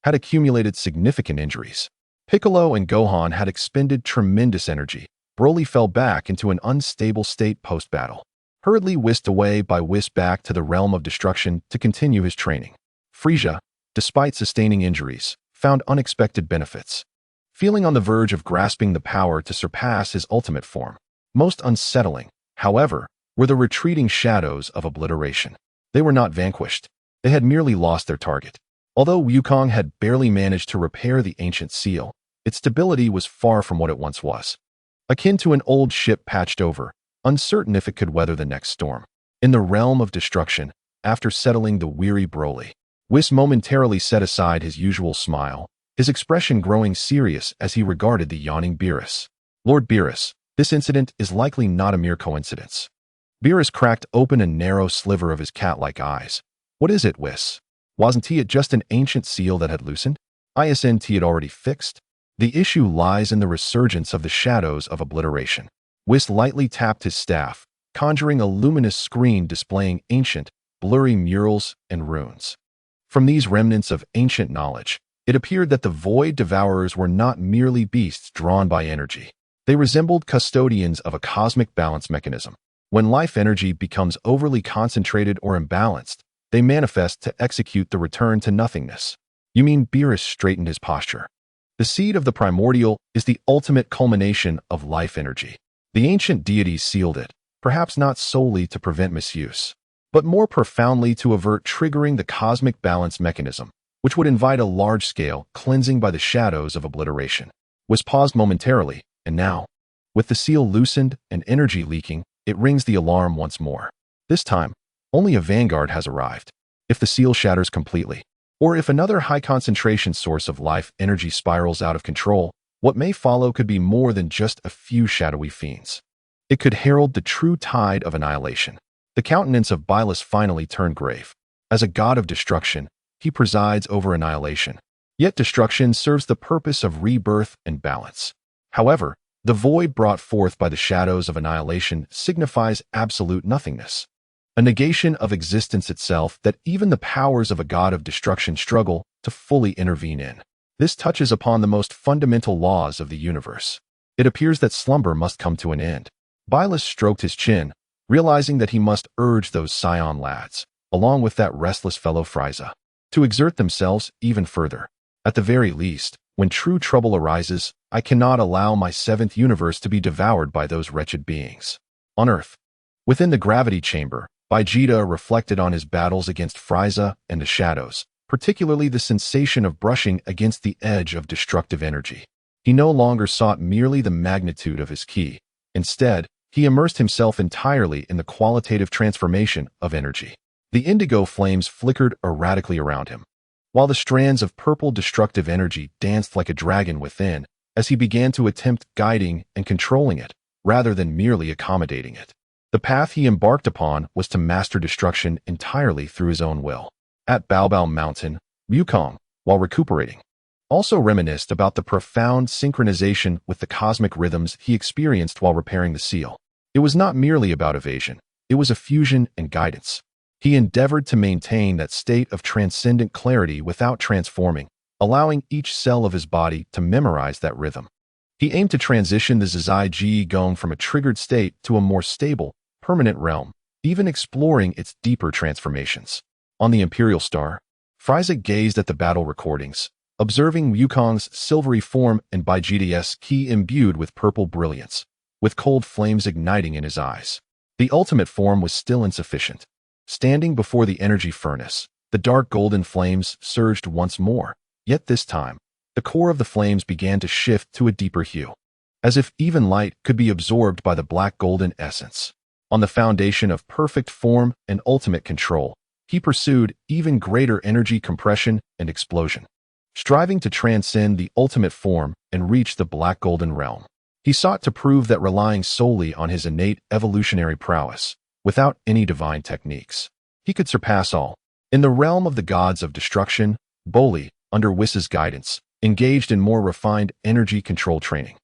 had accumulated significant injuries. Piccolo and Gohan had expended tremendous energy. Broly fell back into an unstable state post-battle, hurriedly whisked back to the realm of destruction to continue his training. Frieza, despite sustaining injuries, found unexpected benefits, feeling on the verge of grasping the power to surpass his ultimate form. Most unsettling, however, were the retreating shadows of obliteration. They were not vanquished. They had merely lost their target. Although Wukong had barely managed to repair the ancient seal, its stability was far from what it once was. Akin to an old ship patched over, uncertain if it could weather the next storm. In the realm of destruction, after settling the weary Broly, Whis momentarily set aside his usual smile, his expression growing serious as he regarded the yawning Beerus. Lord Beerus, this incident is likely not a mere coincidence. Beerus cracked open a narrow sliver of his cat-like eyes. What is it, Whis? Wasn't it just an ancient seal that had loosened? Isn't it already fixed? The issue lies in the resurgence of the shadows of obliteration. Whis lightly tapped his staff, conjuring a luminous screen displaying ancient, blurry murals and runes. From these remnants of ancient knowledge, it appeared that the Void Devourers were not merely beasts drawn by energy. They resembled custodians of a cosmic balance mechanism. When life energy becomes overly concentrated or imbalanced, they manifest to execute the return to nothingness. You mean Beerus straightened his posture. The seed of the primordial is the ultimate culmination of life energy. The ancient deities sealed it, perhaps not solely to prevent misuse, but more profoundly to avert triggering the cosmic balance mechanism, which would invite a large-scale cleansing by the shadows of obliteration. Was paused momentarily, and now, with the seal loosened and energy leaking, it rings the alarm once more. This time, only a vanguard has arrived. If the seal shatters completely, or if another high-concentration source of life energy spirals out of control, what may follow could be more than just a few shadowy fiends. It could herald the true tide of annihilation. The countenance of Bylus finally turned grave. As a god of destruction, he presides over annihilation. Yet destruction serves the purpose of rebirth and balance. However, the void brought forth by the shadows of annihilation signifies absolute nothingness, a negation of existence itself that even the powers of a god of destruction struggle to fully intervene in. This touches upon the most fundamental laws of the universe. It appears that slumber must come to an end. Bylus stroked his chin, realizing that he must urge those Saiyan lads, along with that restless fellow Frieza, to exert themselves even further. At the very least, when true trouble arises, I cannot allow my seventh universe to be devoured by those wretched beings. On Earth, within the gravity chamber, Vegeta reflected on his battles against Frieza and the shadows, particularly the sensation of brushing against the edge of destructive energy. He no longer sought merely the magnitude of his ki. Instead, he immersed himself entirely in the qualitative transformation of energy. The indigo flames flickered erratically around him, while the strands of purple destructive energy danced like a dragon within as he began to attempt guiding and controlling it, rather than merely accommodating it. The path he embarked upon was to master destruction entirely through his own will. At Baobao Mountain, Wukong, while recuperating, also reminisced about the profound synchronization with the cosmic rhythms he experienced while repairing the seal. It was not merely about evasion, it was a fusion and guidance. He endeavored to maintain that state of transcendent clarity without transforming, allowing each cell of his body to memorize that rhythm. He aimed to transition the Zizai Ji Gong from a triggered state to a more stable, permanent realm, even exploring its deeper transformations. On the Imperial Star, Frieza gazed at the battle recordings, observing Wukong's silvery form and Vegeta's ki imbued with purple brilliance, with cold flames igniting in his eyes. The ultimate form was still insufficient. Standing before the energy furnace, the dark golden flames surged once more, yet this time, the core of the flames began to shift to a deeper hue, as if even light could be absorbed by the black golden essence. On the foundation of perfect form and ultimate control, he pursued even greater energy compression and explosion, striving to transcend the ultimate form and reach the black golden realm. He sought to prove that relying solely on his innate evolutionary prowess, without any divine techniques, he could surpass all. In the realm of the gods of destruction, Broly, under Whis' guidance, engaged in more refined energy control training.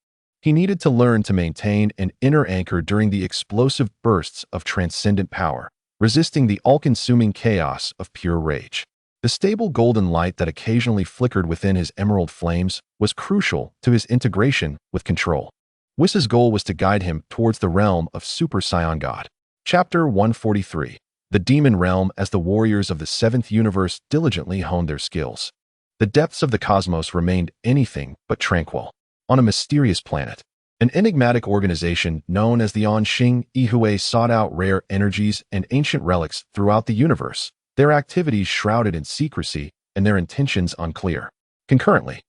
He needed to learn to maintain an inner anchor during the explosive bursts of transcendent power, resisting the all-consuming chaos of pure rage. The stable golden light that occasionally flickered within his emerald flames was crucial to his integration with control. Whis' goal was to guide him towards the realm of Super Saiyan God. Chapter 143. The Demon Realm. As the warriors of the seventh universe diligently honed their skills, the depths of the cosmos remained anything but tranquil. On a mysterious planet, an enigmatic organization known as the Anxing Yihui sought out rare energies and ancient relics throughout the universe, their activities shrouded in secrecy and their intentions unclear. Concurrently,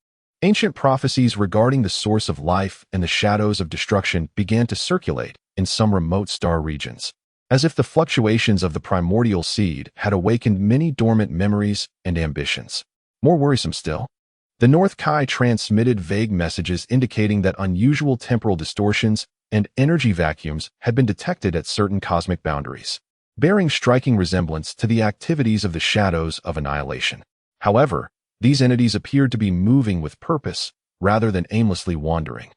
ancient prophecies regarding the source of life and the shadows of destruction began to circulate in some remote star regions, as if the fluctuations of the primordial seed had awakened many dormant memories and ambitions. More worrisome still, the North Kai transmitted vague messages indicating that unusual temporal distortions and energy vacuums had been detected at certain cosmic boundaries, bearing striking resemblance to the activities of the shadows of annihilation. However, these entities appeared to be moving with purpose rather than aimlessly wandering.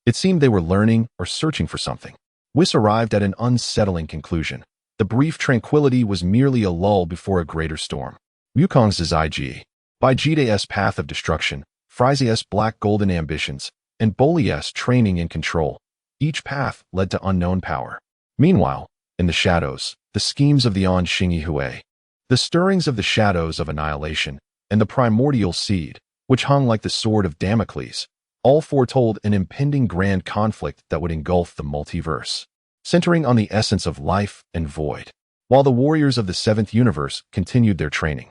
It seemed they were learning or searching for something. Whis arrived at an unsettling conclusion. The brief tranquility was merely a lull before a greater storm. Wukong's Zizai Ji, Vegeta's path of destruction, Frieza's black golden ambitions, and Broly's training in control. Each path led to unknown power. Meanwhile, in the shadows, the schemes of the Anxing Yihui, the stirrings of the shadows of annihilation, and the primordial seed, which hung like the sword of Damocles, all foretold an impending grand conflict that would engulf the multiverse, centering on the essence of life and void. While the warriors of the seventh universe continued their training,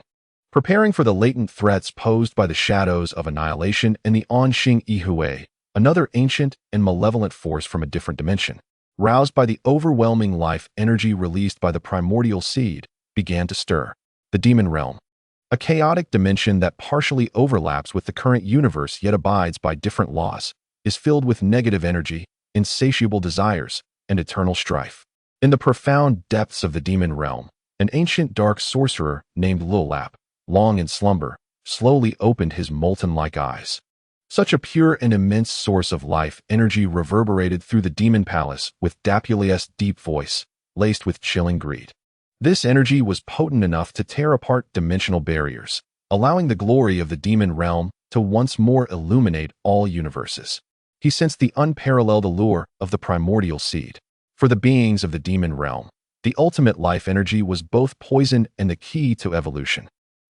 preparing for the latent threats posed by the shadows of annihilation and the Anxing Yihui, another ancient and malevolent force from a different dimension, roused by the overwhelming life energy released by the primordial seed, began to stir. The Demon Realm, a chaotic dimension that partially overlaps with the current universe yet abides by different laws, is filled with negative energy, insatiable desires, and eternal strife. In the profound depths of the Demon Realm, an ancient dark sorcerer named Lulap, long in slumber, slowly opened his molten-like eyes. Such a pure and immense source of life energy reverberated through the demon palace with Dapule's deep voice, laced with chilling greed. This energy was potent enough to tear apart dimensional barriers, allowing the glory of the Demon Realm to once more illuminate all universes. He sensed the unparalleled allure of the primordial seed. For the beings of the Demon Realm, the ultimate life energy was both poison and the key to evolution,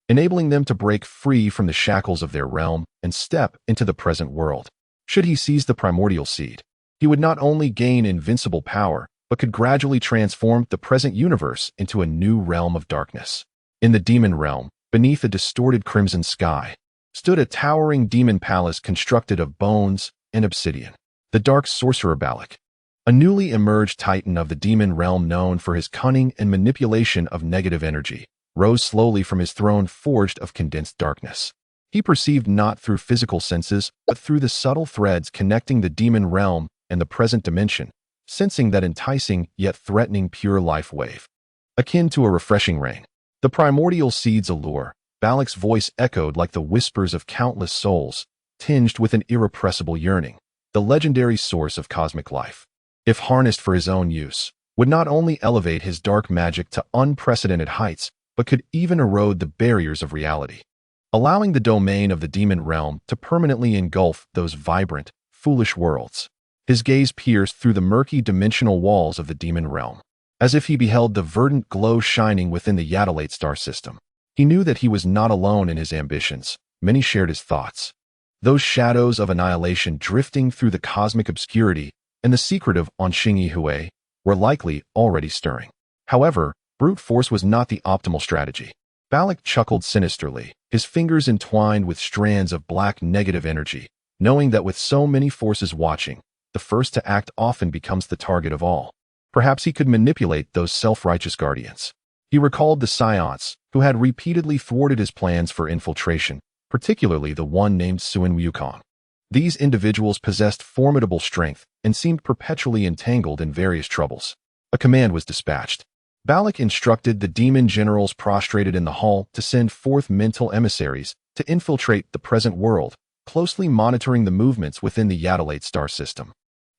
enabling them to break free from the shackles of their realm and step into the present world. Should he seize the primordial seed, he would not only gain invincible power, but could gradually transform the present universe into a new realm of darkness. In the Demon Realm, beneath a distorted crimson sky, stood a towering demon palace constructed of bones and obsidian. The Dark Sorcerer Balak, a newly emerged titan of the Demon Realm known for his cunning and manipulation of negative energy, rose slowly from his throne forged of condensed darkness. He perceived not through physical senses, but through the subtle threads connecting the Demon Realm and the present dimension, sensing that enticing yet threatening pure life wave. Akin to a refreshing rain, the primordial seed's allure, Balak's voice echoed like the whispers of countless souls, tinged with an irrepressible yearning, the legendary source of cosmic life. If harnessed for his own use, would not only elevate his dark magic to unprecedented heights, but could even erode the barriers of reality, allowing the domain of the demon realm to permanently engulf those vibrant, foolish worlds. His gaze pierced through the murky dimensional walls of the demon realm, as if he beheld the verdant glow shining within the Yatalate star system. He knew that he was not alone in his ambitions. Many shared his thoughts. Those shadows of annihilation drifting through the cosmic obscurity and the secret of Anshingi Hui were likely already stirring. However, brute force was not the optimal strategy. Balak chuckled sinisterly, his fingers entwined with strands of black negative energy, knowing that with so many forces watching, the first to act often becomes the target of all. Perhaps he could manipulate those self-righteous guardians. He recalled the Saiyans, who had repeatedly thwarted his plans for infiltration, particularly the one named Suin Wukong. These individuals possessed formidable strength and seemed perpetually entangled in various troubles. A command was dispatched. Balak instructed the demon generals prostrated in the hall to send forth mental emissaries to infiltrate the present world, closely monitoring the movements within the Yatalate star system,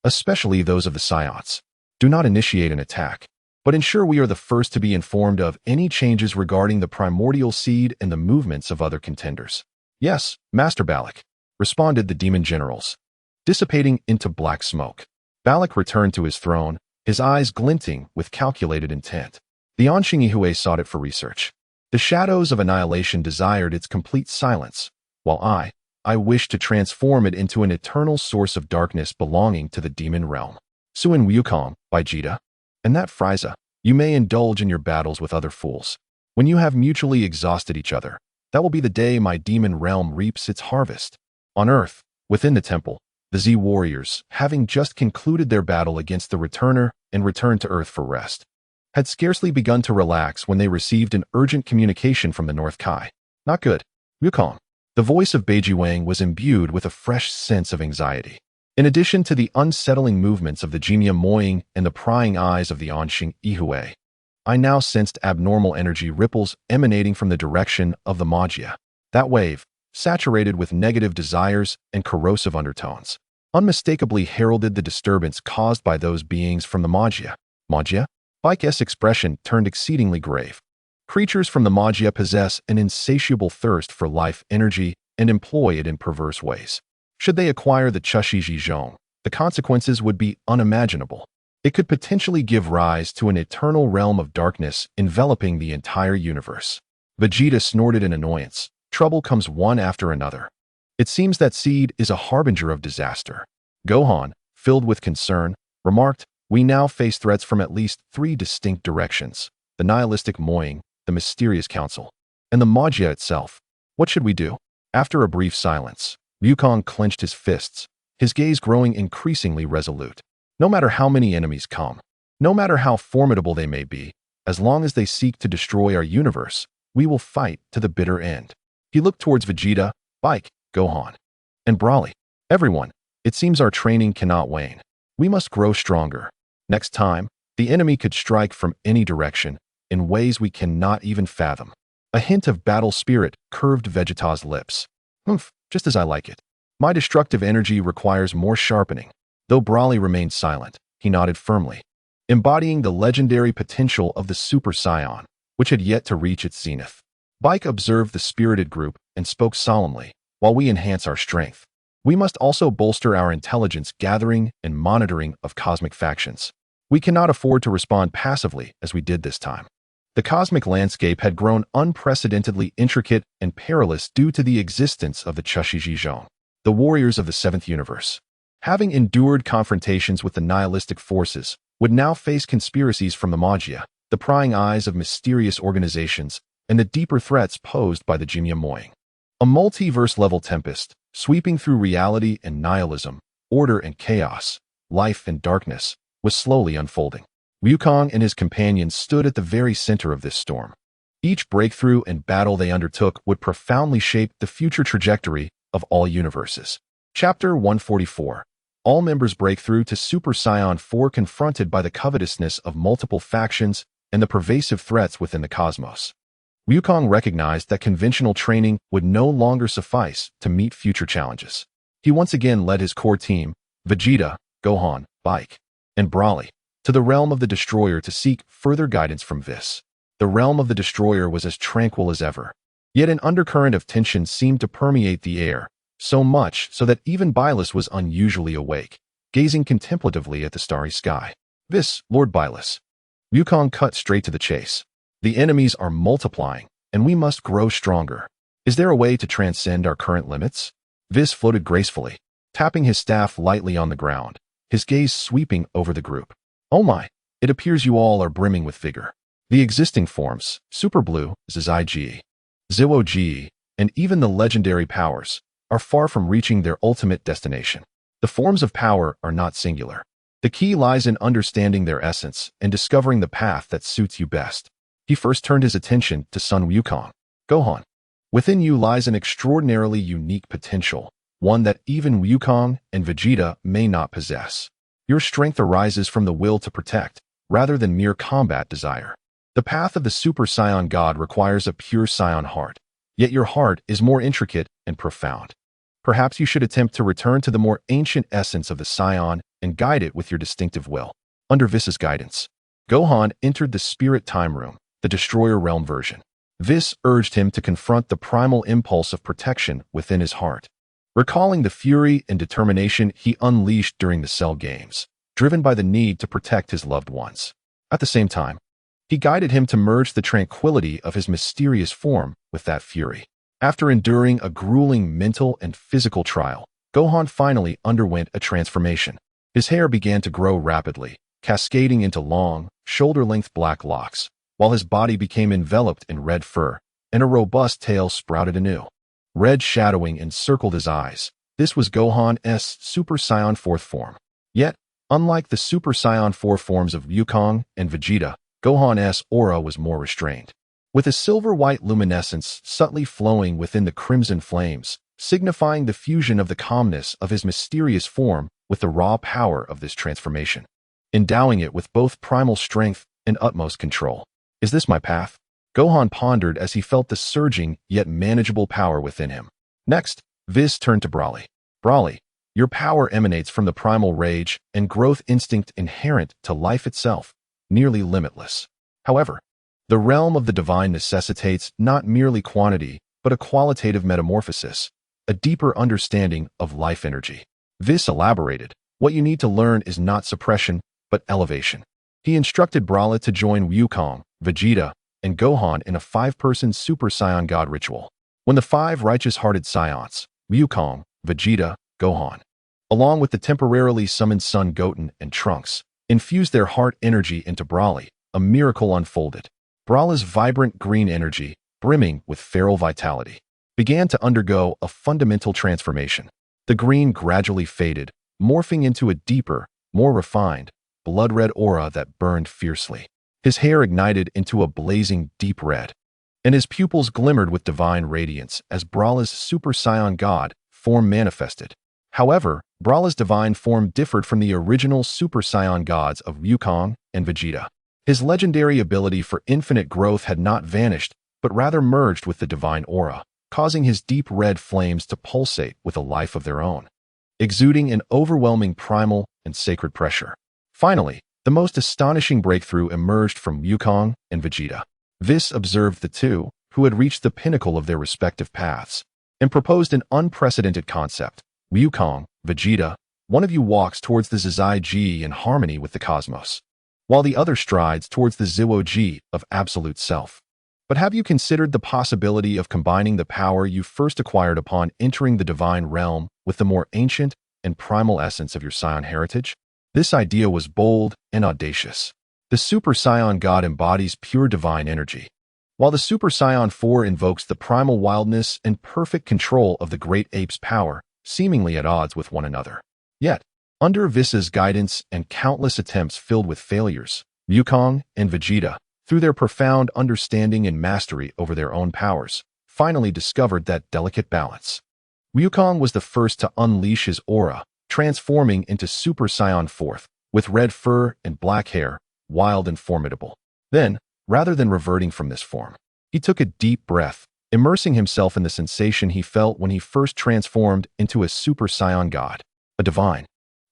especially those of the Saiyans. Do not initiate an attack, but ensure we are the first to be informed of any changes regarding the primordial seed and the movements of other contenders. Yes, Master Balak, responded the demon generals. Dissipating into black smoke, Balak returned to his throne, his eyes glinting with calculated intent. The Anshingi Hui sought it for research. The shadows of annihilation desired its complete silence, while I wished to transform it into an eternal source of darkness belonging to the demon realm. Suin Wukong, by Vegeta. And that Frieza, you may indulge in your battles with other fools. When you have mutually exhausted each other, that will be the day my demon realm reaps its harvest. On Earth, within the temple, the Z warriors, having just concluded their battle against the Returner and returned to Earth for rest, had scarcely begun to relax when they received an urgent communication from the North Kai. Not good. Wukong. The voice of Beiji Wang was imbued with a fresh sense of anxiety. In addition to the unsettling movements of the Jimia Moying and the prying eyes of the Anshingi Hui, I now sensed abnormal energy ripples emanating from the direction of the Magia. That wave, saturated with negative desires and corrosive undertones, unmistakably heralded the disturbance caused by those beings from the Magia. Magia? Bike's expression turned exceedingly grave. Creatures from the Magia possess an insatiable thirst for life energy and employ it in perverse ways. Should they acquire the Chushiji Zhong, the consequences would be unimaginable. It could potentially give rise to an eternal realm of darkness enveloping the entire universe. Vegeta snorted in annoyance. Trouble comes one after another. It seems that seed is a harbinger of disaster. Gohan, filled with concern, remarked, we now face threats from at least 3 distinct directions. The nihilistic Moying, the mysterious council, and the Magia itself. What should we do? After a brief silence, Wukong clenched his fists, his gaze growing increasingly resolute. No matter how many enemies come, no matter how formidable they may be, as long as they seek to destroy our universe, we will fight to the bitter end. He looked towards Vegeta, Bike, Gohan, and Broly. Everyone, it seems our training cannot wane. We must grow stronger. Next time, the enemy could strike from any direction, in ways we cannot even fathom. A hint of battle spirit curved Vegeta's lips. Humph, just as I like it. My destructive energy requires more sharpening. Though Broly remained silent, he nodded firmly, embodying the legendary potential of the Super Saiyan, which had yet to reach its zenith. Bike observed the spirited group and spoke solemnly, while we enhance our strength, we must also bolster our intelligence gathering and monitoring of cosmic factions. We cannot afford to respond passively as we did this time. The cosmic landscape had grown unprecedentedly intricate and perilous due to the existence of the Chushiji Zhong, the warriors of the 7th universe. Having endured confrontations with the nihilistic forces, would now face conspiracies from the Magia, the prying eyes of mysterious organizations, and the deeper threats posed by the Jimia Moying. A multiverse-level tempest, sweeping through reality and nihilism, order and chaos, life and darkness, was slowly unfolding. Wukong and his companions stood at the very center of this storm. Each breakthrough and battle they undertook would profoundly shape the future trajectory of all universes. Chapter 144. All members break through to Super Saiyan 4 confronted by the covetousness of multiple factions and the pervasive threats within the cosmos. Wukong recognized that conventional training would no longer suffice to meet future challenges. He once again led his core team, Vegeta, Gohan, Bike, and Broly, to the realm of the Destroyer to seek further guidance from Vis. The realm of the Destroyer was as tranquil as ever. Yet an undercurrent of tension seemed to permeate the air, so much so that even Bylus was unusually awake, gazing contemplatively at the starry sky. Vis, Lord Bylus. Wukong cut straight to the chase. The enemies are multiplying, and we must grow stronger. Is there a way to transcend our current limits? Vis floated gracefully, tapping his staff lightly on the ground, his gaze sweeping over the group. Oh my, it appears you all are brimming with vigor. The existing forms, Super Blue, Zizai-Ji, Zhuo-Ji, and even the legendary powers, are far from reaching their ultimate destination. The forms of power are not singular. The key lies in understanding their essence and discovering the path that suits you best. He first turned his attention to Son Wukong. Gohan, within you lies an extraordinarily unique potential, one that even Wukong and Vegeta may not possess. Your strength arises from the will to protect, rather than mere combat desire. The path of the Super Saiyan God requires a pure Saiyan heart, yet your heart is more intricate and profound. Perhaps you should attempt to return to the more ancient essence of the Saiyan and guide it with your distinctive will. Under Vis's guidance, Gohan entered the Spirit Time Room, the Destroyer Realm version. Vis urged him to confront the primal impulse of protection within his heart, recalling the fury and determination he unleashed during the Cell Games, driven by the need to protect his loved ones. At the same time, he guided him to merge the tranquility of his mysterious form with that fury. After enduring a grueling mental and physical trial, Gohan finally underwent a transformation. His hair began to grow rapidly, cascading into long, shoulder-length black locks, while his body became enveloped in red fur, and a robust tail sprouted anew. Red shadowing encircled his eyes. This was Gohan's Super Saiyan 4th form. Yet, unlike the Super Saiyan 4 forms of Wukong and Vegeta, Gohan's aura was more restrained, with a silver-white luminescence subtly flowing within the crimson flames, signifying the fusion of the calmness of his mysterious form with the raw power of this transformation, endowing it with both primal strength and utmost control. Is this my path? Gohan pondered as he felt the surging yet manageable power within him. Next, Vis turned to Broly. Broly, your power emanates from the primal rage and growth instinct inherent to life itself, nearly limitless. However, the realm of the divine necessitates not merely quantity, but a qualitative metamorphosis, a deeper understanding of life energy. Vis elaborated, what you need to learn is not suppression, but elevation. He instructed Broly to join Wukong, Vegeta, and Gohan in a 5-person Super Saiyan God ritual. When the 5 righteous-hearted Saiyans, Wukong, Vegeta, Gohan, along with the temporarily summoned Son Goten and Trunks, infused their heart energy into Broly, a miracle unfolded. Broly's vibrant green energy, brimming with feral vitality, began to undergo a fundamental transformation. The green gradually faded, morphing into a deeper, more refined, blood-red aura that burned fiercely. His hair ignited into a blazing deep red, and his pupils glimmered with divine radiance as Broly's Super Saiyan God form manifested. However, Broly's divine form differed from the original Super Saiyan gods of Wukong and Vegeta. His legendary ability for infinite growth had not vanished, but rather merged with the divine aura, causing his deep red flames to pulsate with a life of their own, exuding an overwhelming primal and sacred pressure. Finally, the most astonishing breakthrough emerged from Wukong and Vegeta. Vis observed the two, who had reached the pinnacle of their respective paths, and proposed an unprecedented concept. Wukong, Vegeta, one of you walks towards the Zizai-Ji in harmony with the cosmos, while the other strides towards the Zhuo-Ji of absolute self. But have you considered the possibility of combining the power you first acquired upon entering the divine realm with the more ancient and primal essence of your Saiyan heritage? This idea was bold and audacious. The Super Saiyan God embodies pure divine energy, while the Super Saiyan 4 invokes the primal wildness and perfect control of the great ape's power, seemingly at odds with one another. Yet, under Vis's guidance and countless attempts filled with failures, Wukong and Vegeta, through their profound understanding and mastery over their own powers, finally discovered that delicate balance. Wukong was the first to unleash his aura, transforming into Super Saiyan 4th, with red fur and black hair, wild and formidable. Then, rather than reverting from this form, he took a deep breath, immersing himself in the sensation he felt when he first transformed into a Super Saiyan God. A divine,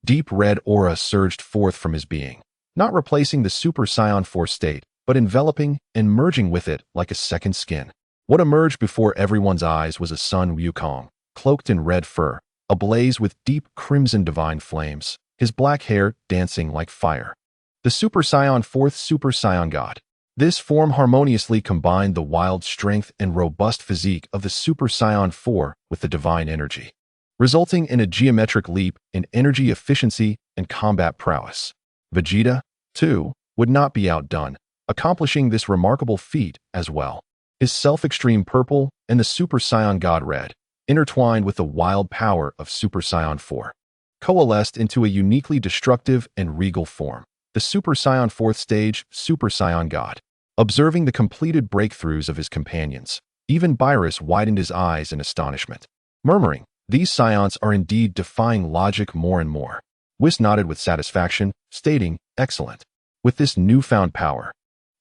deep red aura surged forth from his being, not replacing the Super Saiyan 4 state, but enveloping and merging with it like a second skin. What emerged before everyone's eyes was a Sun Wukong, cloaked in red fur, ablaze with deep crimson divine flames, his black hair dancing like fire. The Super Saiyan 4th Super Saiyan God. This form harmoniously combined the wild strength and robust physique of the Super Saiyan 4 with the divine energy, resulting in a geometric leap in energy efficiency and combat prowess. Vegeta, too, would not be outdone, accomplishing this remarkable feat as well. His self-extreme purple and the Super Saiyan God Red, intertwined with the wild power of Super Saiyan 4, coalesced into a uniquely destructive and regal form. The Super Saiyan 4th stage, Super Saiyan God. Observing the completed breakthroughs of his companions, even Beerus widened his eyes in astonishment, murmuring, "These Saiyans are indeed defying logic more and more." Whis nodded with satisfaction, stating, "Excellent. With this newfound power,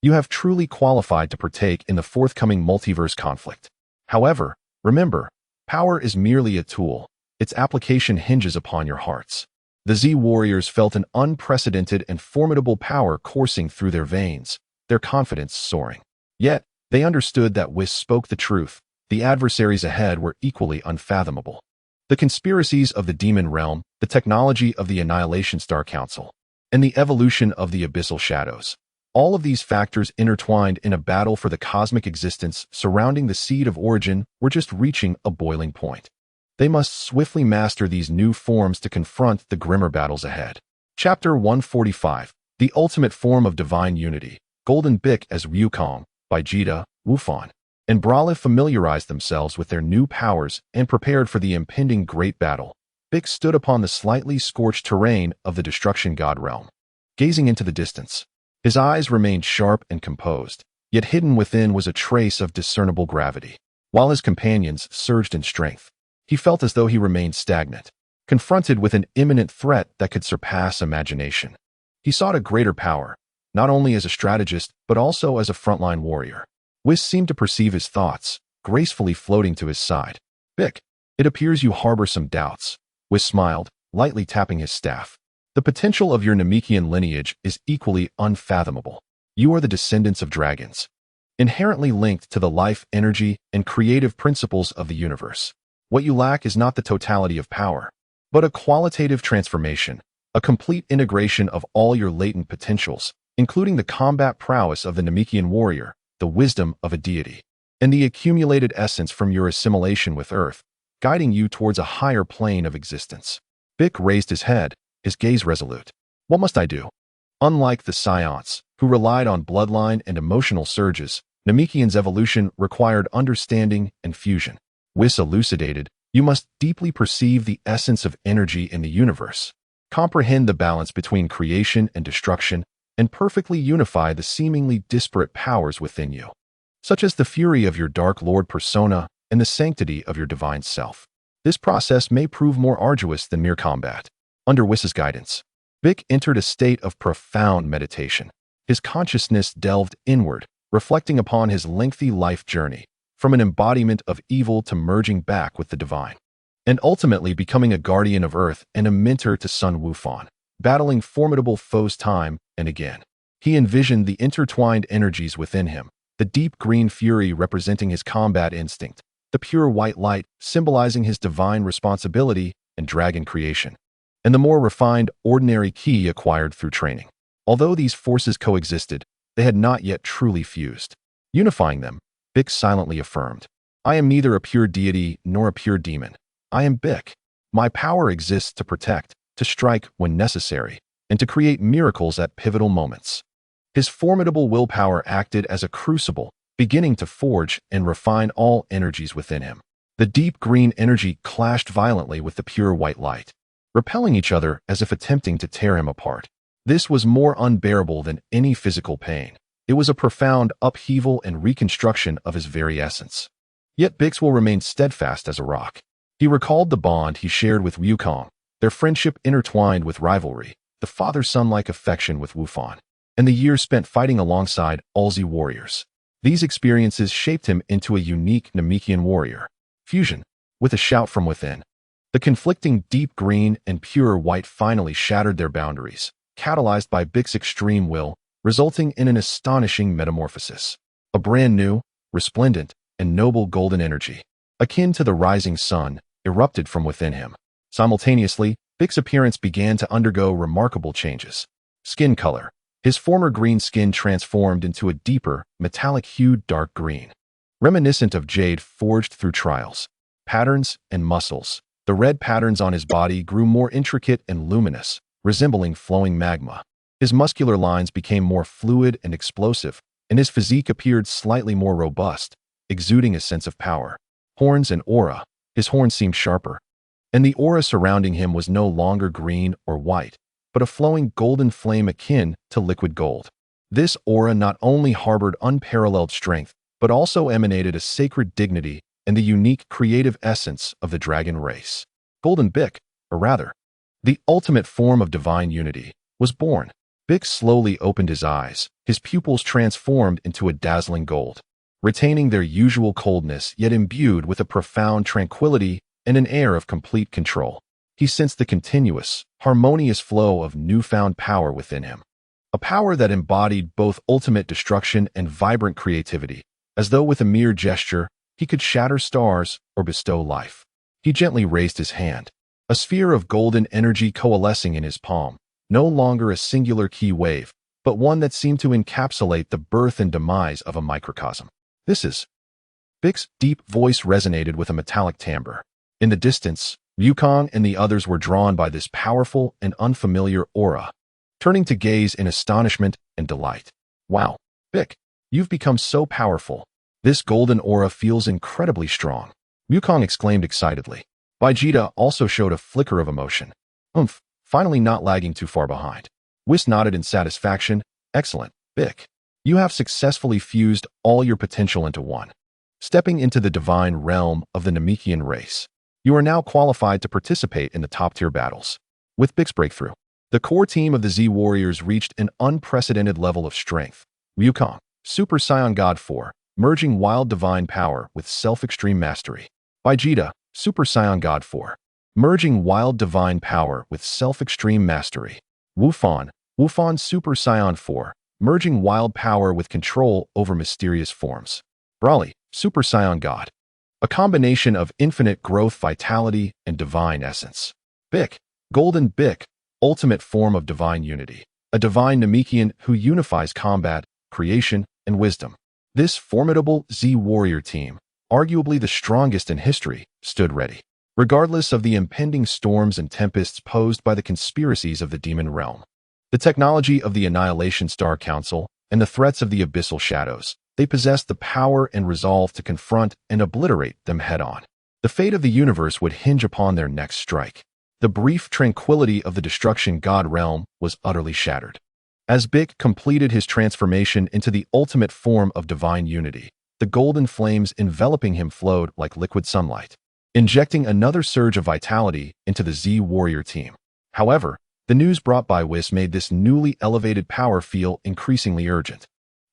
you have truly qualified to partake in the forthcoming multiverse conflict. However, remember, power is merely a tool. Its application hinges upon your hearts." The Z warriors felt an unprecedented and formidable power coursing through their veins, their confidence soaring. Yet, they understood that Whis spoke the truth. The adversaries ahead were equally unfathomable. The conspiracies of the Demon Realm, the technology of the Annihilation Star Council, and the evolution of the Abyssal Shadows. All of these factors intertwined in a battle for the cosmic existence surrounding the Seed of Origin were just reaching a boiling point. They must swiftly master these new forms to confront the grimmer battles ahead. Chapter 145, The Ultimate Form of Divine Unity. Golden Bick as Wukong, by Vegeta, Wufan, and Broly familiarized themselves with their new powers and prepared for the impending great battle. Bick stood upon the slightly scorched terrain of the Destruction God Realm, gazing into the distance. His eyes remained sharp and composed, yet hidden within was a trace of discernible gravity. While his companions surged in strength, he felt as though he remained stagnant, confronted with an imminent threat that could surpass imagination. He sought a greater power, not only as a strategist, but also as a frontline warrior. Whis seemed to perceive his thoughts, gracefully floating to his side. "Bick, it appears you harbor some doubts." Whis smiled, lightly tapping his staff. "The potential of your Namekian lineage is equally unfathomable. You are the descendants of dragons, inherently linked to the life, energy, and creative principles of the universe. What you lack is not the totality of power, but a qualitative transformation, a complete integration of all your latent potentials, including the combat prowess of the Namekian warrior, the wisdom of a deity, and the accumulated essence from your assimilation with Earth, guiding you towards a higher plane of existence." Bick raised his head, his gaze resolute. "What must I do?" Unlike the Saiyans, who relied on bloodline and emotional surges, Namekian's evolution required understanding and fusion. Whis elucidated, "You must deeply perceive the essence of energy in the universe, comprehend the balance between creation and destruction, and perfectly unify the seemingly disparate powers within you, such as the fury of your Dark Lord persona and the sanctity of your divine self. This process may prove more arduous than mere combat." Under Whis's guidance, Bick entered a state of profound meditation. His consciousness delved inward, reflecting upon his lengthy life journey, from an embodiment of evil to merging back with the divine, and ultimately becoming a guardian of Earth and a mentor to Sun Wufan, battling formidable foes time and again. He envisioned the intertwined energies within him, the deep green fury representing his combat instinct, the pure white light symbolizing his divine responsibility and dragon creation, and the more refined ordinary ki acquired through training. Although these forces coexisted, they had not yet truly fused. Unifying them, Bick silently affirmed, "I am neither a pure deity nor a pure demon. I am Bick. My power exists to protect, to strike when necessary, and to create miracles at pivotal moments." His formidable willpower acted as a crucible, beginning to forge and refine all energies within him. The deep green energy clashed violently with the pure white light, repelling each other as if attempting to tear him apart. This was more unbearable than any physical pain. It was a profound upheaval and reconstruction of his very essence. Yet Bix will remain steadfast as a rock. He recalled the bond he shared with Wukong, their friendship intertwined with rivalry, the father-son-like affection with Wufan, and the years spent fighting alongside Ulzi warriors. These experiences shaped him into a unique Namekian warrior. Fusion, with a shout from within. The conflicting deep green and pure white finally shattered their boundaries, catalyzed by Bik's extreme will, resulting in an astonishing metamorphosis. A brand new, resplendent, and noble golden energy, akin to the rising sun, erupted from within him. Simultaneously, Bik's appearance began to undergo remarkable changes. Skin color. His former green skin transformed into a deeper, metallic-hued dark green, reminiscent of jade forged through trials. Patterns and muscles. The red patterns on his body grew more intricate and luminous, resembling flowing magma. His muscular lines became more fluid and explosive, and his physique appeared slightly more robust, exuding a sense of power. Horns and aura. His horns seemed sharper, and the aura surrounding him was no longer green or white, but a flowing golden flame akin to liquid gold. This aura not only harbored unparalleled strength, but also emanated a sacred dignity and the unique creative essence of the dragon race. Golden Bik, or rather, the ultimate form of divine unity, was born. Bik slowly opened his eyes, his pupils transformed into a dazzling gold, retaining their usual coldness yet imbued with a profound tranquility and an air of complete control. He sensed the continuous, harmonious flow of newfound power within him, a power that embodied both ultimate destruction and vibrant creativity, as though with a mere gesture, he could shatter stars or bestow life. He gently raised his hand, a sphere of golden energy coalescing in his palm, no longer a singular key wave, but one that seemed to encapsulate the birth and demise of a microcosm. This is... Bik's deep voice resonated with a metallic timbre. In the distance, Wukong and the others were drawn by this powerful and unfamiliar aura, turning to gaze in astonishment and delight. Wow, Bik, you've become so powerful. This golden aura feels incredibly strong, Wukong exclaimed excitedly. Vegeta also showed a flicker of emotion. Finally not lagging too far behind. Whis nodded in satisfaction. Excellent, Bik. You have successfully fused all your potential into one, stepping into the divine realm of the Namekian race. You are now qualified to participate in the top-tier battles. With Bik's breakthrough, the core team of the Z Warriors reached an unprecedented level of strength. Wukong, Super Saiyan God 4, merging wild divine power with self-extreme mastery. Vegeta, Super Saiyan God 4, merging wild divine power with self-extreme mastery. Wufan Super Saiyan 4, merging wild power with control over mysterious forms. Broly, Super Saiyan God, a combination of infinite growth, vitality, and divine essence. Bik, Golden Bik, ultimate form of divine unity, a divine Namekian who unifies combat, creation, and wisdom. This formidable Z Warrior team, arguably the strongest in history, stood ready, regardless of the impending storms and tempests posed by the conspiracies of the demon realm. The technology of the Annihilation Star Council and the threats of the Abyssal Shadows, they possessed the power and resolve to confront and obliterate them head-on. The fate of the universe would hinge upon their next strike. The brief tranquility of the Destruction God realm was utterly shattered. As Bik completed his transformation into the ultimate form of divine unity, the golden flames enveloping him flowed like liquid sunlight, injecting another surge of vitality into the Z Warrior team. However, the news brought by Whis made this newly elevated power feel increasingly urgent.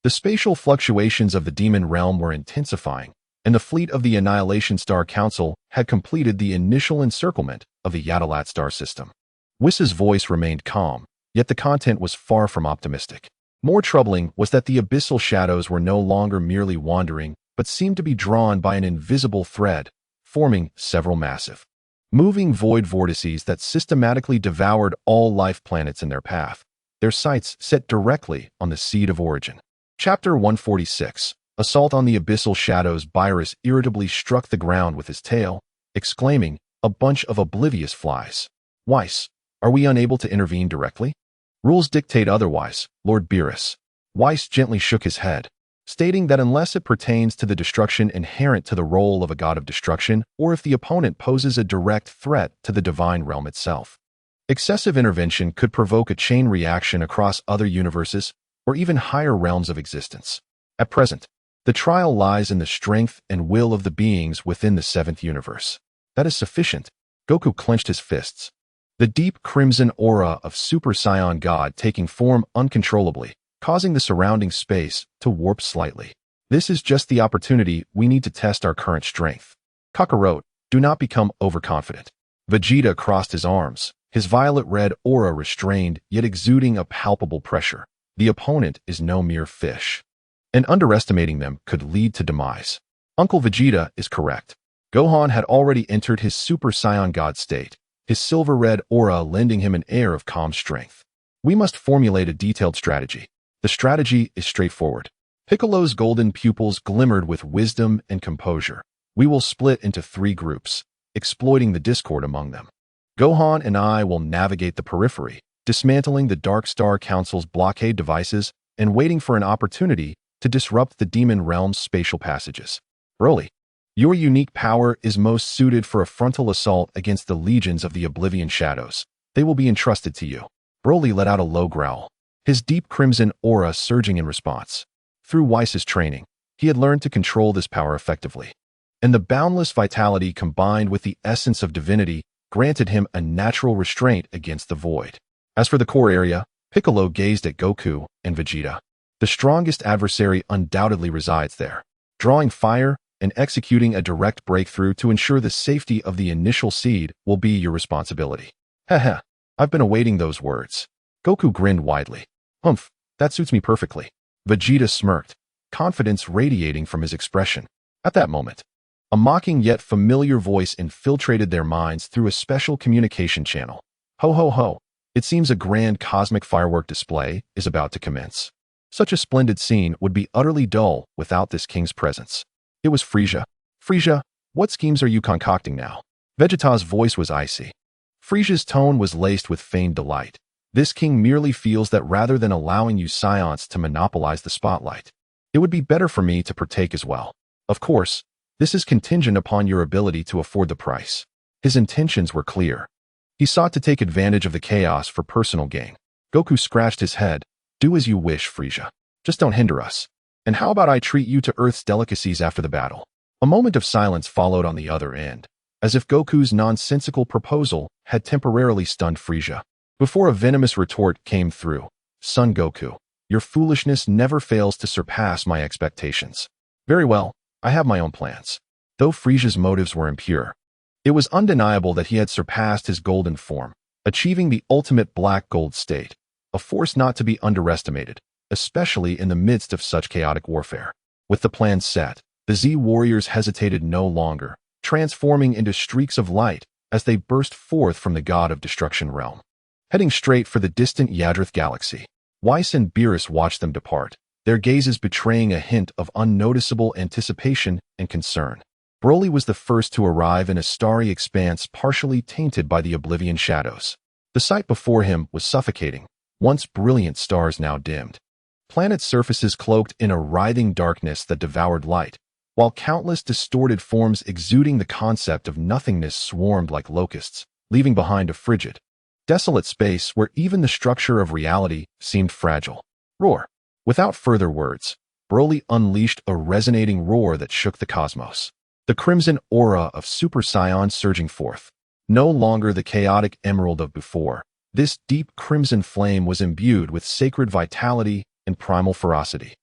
The spatial fluctuations of the demon realm were intensifying, and the fleet of the Annihilation Star Council had completed the initial encirclement of the Yadalat star system. Whis's voice remained calm, yet the content was far from optimistic. More troubling was that the Abyssal Shadows were no longer merely wandering, but seemed to be drawn by an invisible thread, forming several massive, moving void vortices that systematically devoured all life planets in their path, their sights set directly on the seed of origin. Chapter 146. Assault on the Abyssal Shadows. Beerus irritably struck the ground with his tail, exclaiming, "A bunch of oblivious flies. Weiss, are we unable to intervene directly? Rules dictate otherwise, Lord Beerus." Weiss gently shook his head, stating that unless it pertains to the destruction inherent to the role of a god of destruction, or if the opponent poses a direct threat to the divine realm itself, excessive intervention could provoke a chain reaction across other universes or even higher realms of existence. At present, the trial lies in the strength and will of the beings within the seventh universe. That is sufficient. Goku clenched his fists, the deep crimson aura of Super Saiyan God taking form uncontrollably, causing the surrounding space to warp slightly. This is just the opportunity we need to test our current strength. Kakarot, do not become overconfident. Vegeta crossed his arms, his violet-red aura restrained yet exuding a palpable pressure. The opponent is no mere fish, and underestimating them could lead to demise. Uncle Vegeta is correct. Gohan had already entered his Super Saiyan God state, his silver-red aura lending him an air of calm strength. We must formulate a detailed strategy. The strategy is straightforward. Piccolo's golden pupils glimmered with wisdom and composure. We will split into 3 groups, exploiting the discord among them. Gohan and I will navigate the periphery, dismantling the Dark Star Council's blockade devices and waiting for an opportunity to disrupt the Demon Realm's spatial passages. Broly, your unique power is most suited for a frontal assault against the legions of the Oblivion Shadows. They will be entrusted to you. Broly let out a low growl, his deep crimson aura surging in response. Through White's training, he had learned to control this power effectively, and the boundless vitality combined with the essence of divinity granted him a natural restraint against the void. As for the core area, Piccolo gazed at Goku and Vegeta. The strongest adversary undoubtedly resides there. Drawing fire and executing a direct breakthrough to ensure the safety of the initial seed will be your responsibility. Heh, I've been awaiting those words. Goku grinned widely. Humph, that suits me perfectly. Vegeta smirked, confidence radiating from his expression. At that moment, a mocking yet familiar voice infiltrated their minds through a special communication channel. Ho ho ho, it seems a grand cosmic firework display is about to commence. Such a splendid scene would be utterly dull without this king's presence. It was Frieza. Frieza, what schemes are you concocting now? Vegeta's voice was icy. Frieza's tone was laced with feigned delight. This king merely feels that rather than allowing you Saiyans to monopolize the spotlight, it would be better for me to partake as well. Of course, this is contingent upon your ability to afford the price. His intentions were clear. He sought to take advantage of the chaos for personal gain. Goku scratched his head. Do as you wish, Frieza. Just don't hinder us. And how about I treat you to Earth's delicacies after the battle? A moment of silence followed on the other end, as if Goku's nonsensical proposal had temporarily stunned Frieza. Before a venomous retort came through, Son Goku, your foolishness never fails to surpass my expectations. Very well, I have my own plans. Though Frieza's motives were impure, it was undeniable that he had surpassed his golden form, achieving the ultimate black gold state, a force not to be underestimated, especially in the midst of such chaotic warfare. With the plan set, the Z warriors hesitated no longer, transforming into streaks of light as they burst forth from the God of Destruction realm. Heading straight for the distant Yadrith galaxy, Whis and Beerus watched them depart, their gazes betraying a hint of unnoticeable anticipation and concern. Broly was the first to arrive in a starry expanse partially tainted by the Oblivion shadows. The sight before him was suffocating, once brilliant stars now dimmed. Planet surfaces cloaked in a writhing darkness that devoured light, while countless distorted forms exuding the concept of nothingness swarmed like locusts, leaving behind a frigid, desolate space where even the structure of reality seemed fragile. Roar. Without further words, Broly unleashed a resonating roar that shook the cosmos. The crimson aura of Super Saiyan surging forth. No longer the chaotic emerald of before, this deep crimson flame was imbued with sacred vitality and primal ferocity.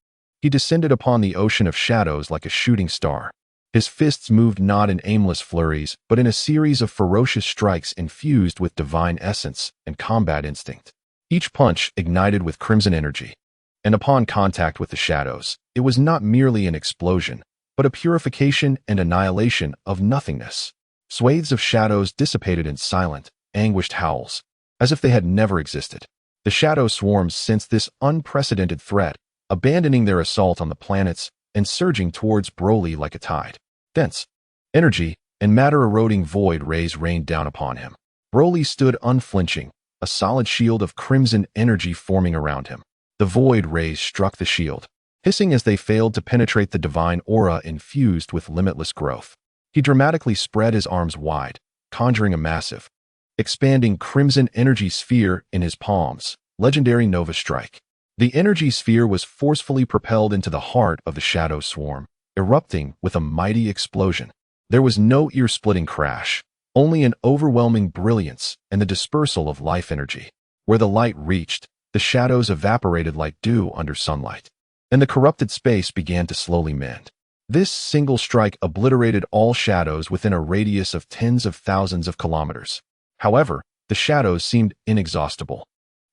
He descended upon the ocean of shadows like a shooting star. His fists moved not in aimless flurries, but in a series of ferocious strikes infused with divine essence and combat instinct. Each punch ignited with crimson energy. And upon contact with the shadows, it was not merely an explosion, but a purification and annihilation of nothingness. Swathes of shadows dissipated in silent, anguished howls, as if they had never existed. The shadow swarms sensed this unprecedented threat, abandoning their assault on the planets and surging towards Broly like a tide. Dense energy and matter-eroding void rays rained down upon him. Broly stood unflinching, a solid shield of crimson energy forming around him. The void rays struck the shield, hissing as they failed to penetrate the divine aura infused with limitless growth. He dramatically spread his arms wide, conjuring a massive, expanding crimson energy sphere in his palms. Legendary Nova Strike. The energy sphere was forcefully propelled into the heart of the shadow swarm, erupting with a mighty explosion. There was no ear-splitting crash, only an overwhelming brilliance and the dispersal of life energy. Where the light reached, the shadows evaporated like dew under sunlight, and the corrupted space began to slowly mend. This single strike obliterated all shadows within a radius of tens of thousands of kilometers. However, The shadows seemed inexhaustible,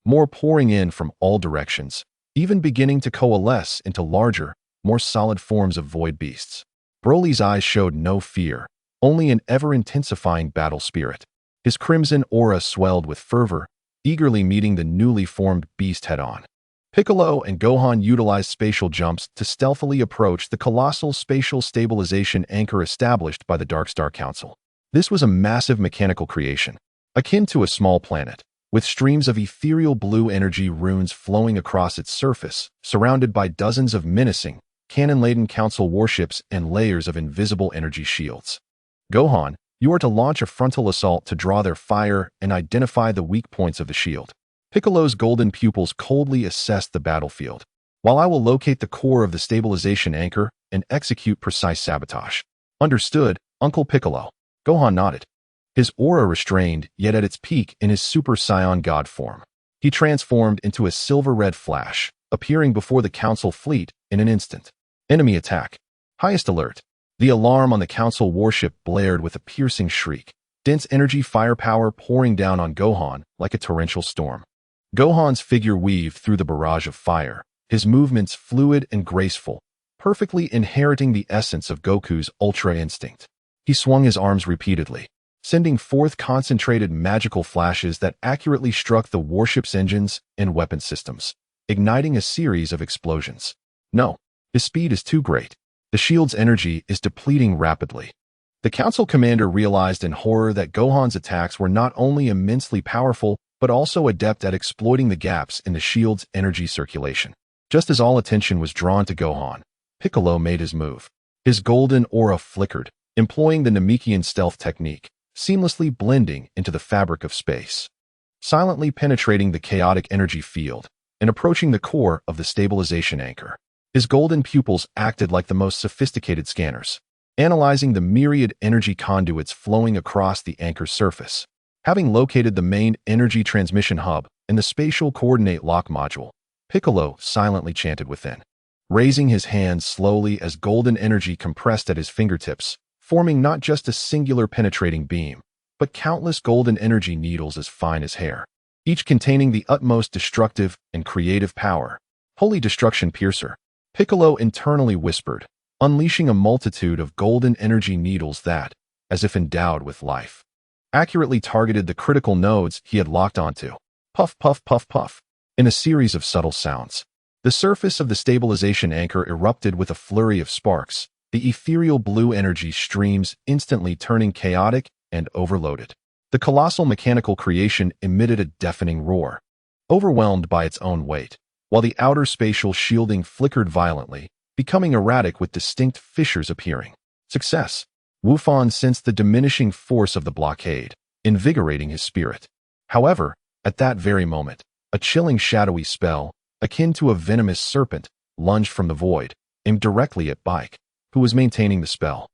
more pouring in from all directions, even beginning to coalesce into larger, more solid forms of void beasts. Broly's eyes showed no fear, only an ever-intensifying battle spirit. His crimson aura swelled with fervor, eagerly meeting the newly formed beast head-on. Piccolo and Gohan utilized spatial jumps to stealthily approach the colossal spatial stabilization anchor established by the Dark Star Council. This was a massive mechanical creation, akin to a small planet, with streams of ethereal blue energy runes flowing across its surface, surrounded by dozens of menacing, cannon-laden council warships and layers of invisible energy shields. Gohan, you are to launch a frontal assault to draw their fire and identify the weak points of the shield. Piccolo's golden pupils coldly assessed the battlefield, while I will locate the core of the stabilization anchor and execute precise sabotage. Understood, Uncle Piccolo. Gohan nodded. His aura restrained, yet at its peak in his Super Saiyan god form. He transformed into a silver-red flash, appearing before the council fleet in an instant. Enemy attack. Highest alert. The alarm on the council warship blared with a piercing shriek, dense energy firepower pouring down on Gohan like a torrential storm. Gohan's figure weaved through the barrage of fire, his movements fluid and graceful, perfectly inheriting the essence of Goku's ultra instinct. He swung his arms repeatedly, sending forth concentrated magical flashes that accurately struck the warship's engines and weapon systems, igniting a series of explosions. No, his speed is too great. The shield's energy is depleting rapidly. The council commander realized in horror that Gohan's attacks were not only immensely powerful, but also adept at exploiting the gaps in the shield's energy circulation. Just as all attention was drawn to Gohan, Piccolo made his move. His golden aura flickered, employing the Namekian stealth technique, seamlessly blending into the fabric of space, silently penetrating the chaotic energy field and approaching the core of the stabilization anchor. His golden pupils acted like the most sophisticated scanners, analyzing the myriad energy conduits flowing across the anchor's surface. Having located the main energy transmission hub and the spatial coordinate lock module, Piccolo silently chanted within, raising his hands slowly as golden energy compressed at his fingertips, forming not just a singular penetrating beam, but countless golden energy needles as fine as hair, each containing the utmost destructive and creative power. Holy Destruction Piercer, Piccolo internally whispered, unleashing a multitude of golden energy needles that, as if endowed with life, accurately targeted the critical nodes he had locked onto. Puff, puff, puff, puff. In a series of subtle sounds, the surface of the stabilization anchor erupted with a flurry of sparks, the ethereal blue energy streams instantly turning chaotic and overloaded. The colossal mechanical creation emitted a deafening roar, overwhelmed by its own weight, while the outer spatial shielding flickered violently, becoming erratic with distinct fissures appearing. Success. Wufan sensed the diminishing force of the blockade, invigorating his spirit. However, at that very moment, a chilling shadowy spell, akin to a venomous serpent, lunged from the void, aimed directly at Bike, who was maintaining the spell.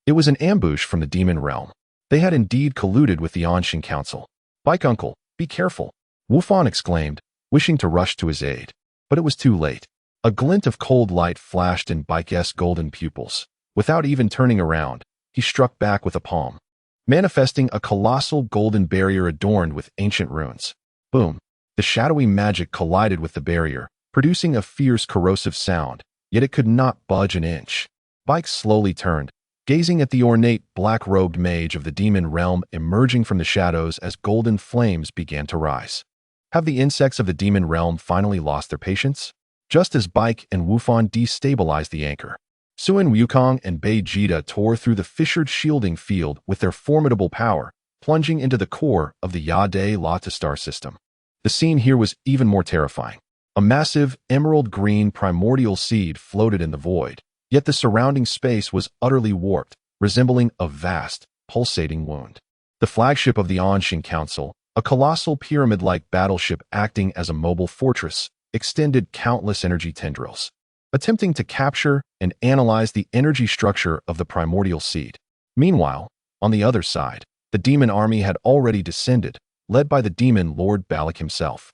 It was an ambush from the demon realm. They had indeed colluded with the Anshin Council. Bike uncle, be careful, Wufan exclaimed, wishing to rush to his aid. But it was too late. A glint of cold light flashed in Bike's golden pupils. Without even turning around, he struck back with a palm, manifesting a colossal golden barrier adorned with ancient runes. Boom! The shadowy magic collided with the barrier, producing a fierce corrosive sound, yet it could not budge an inch. Bike slowly turned, gazing at the ornate black-robed mage of the demon realm emerging from the shadows as golden flames began to rise. Have the insects of the demon realm finally lost their patience? Just as Bike and Wufan destabilized the anchor, Suin Wukong and Vegeta tore through the fissured shielding field with their formidable power, plunging into the core of the Yade Lata star system. The scene here was even more terrifying. A massive, emerald-green primordial seed floated in the void, yet the surrounding space was utterly warped, resembling a vast, pulsating wound. The flagship of the Anshin Council, a colossal pyramid-like battleship acting as a mobile fortress, extended countless energy tendrils, attempting to capture and analyze the energy structure of the primordial seed. Meanwhile, on the other side, the demon army had already descended, led by the demon Lord Balak himself.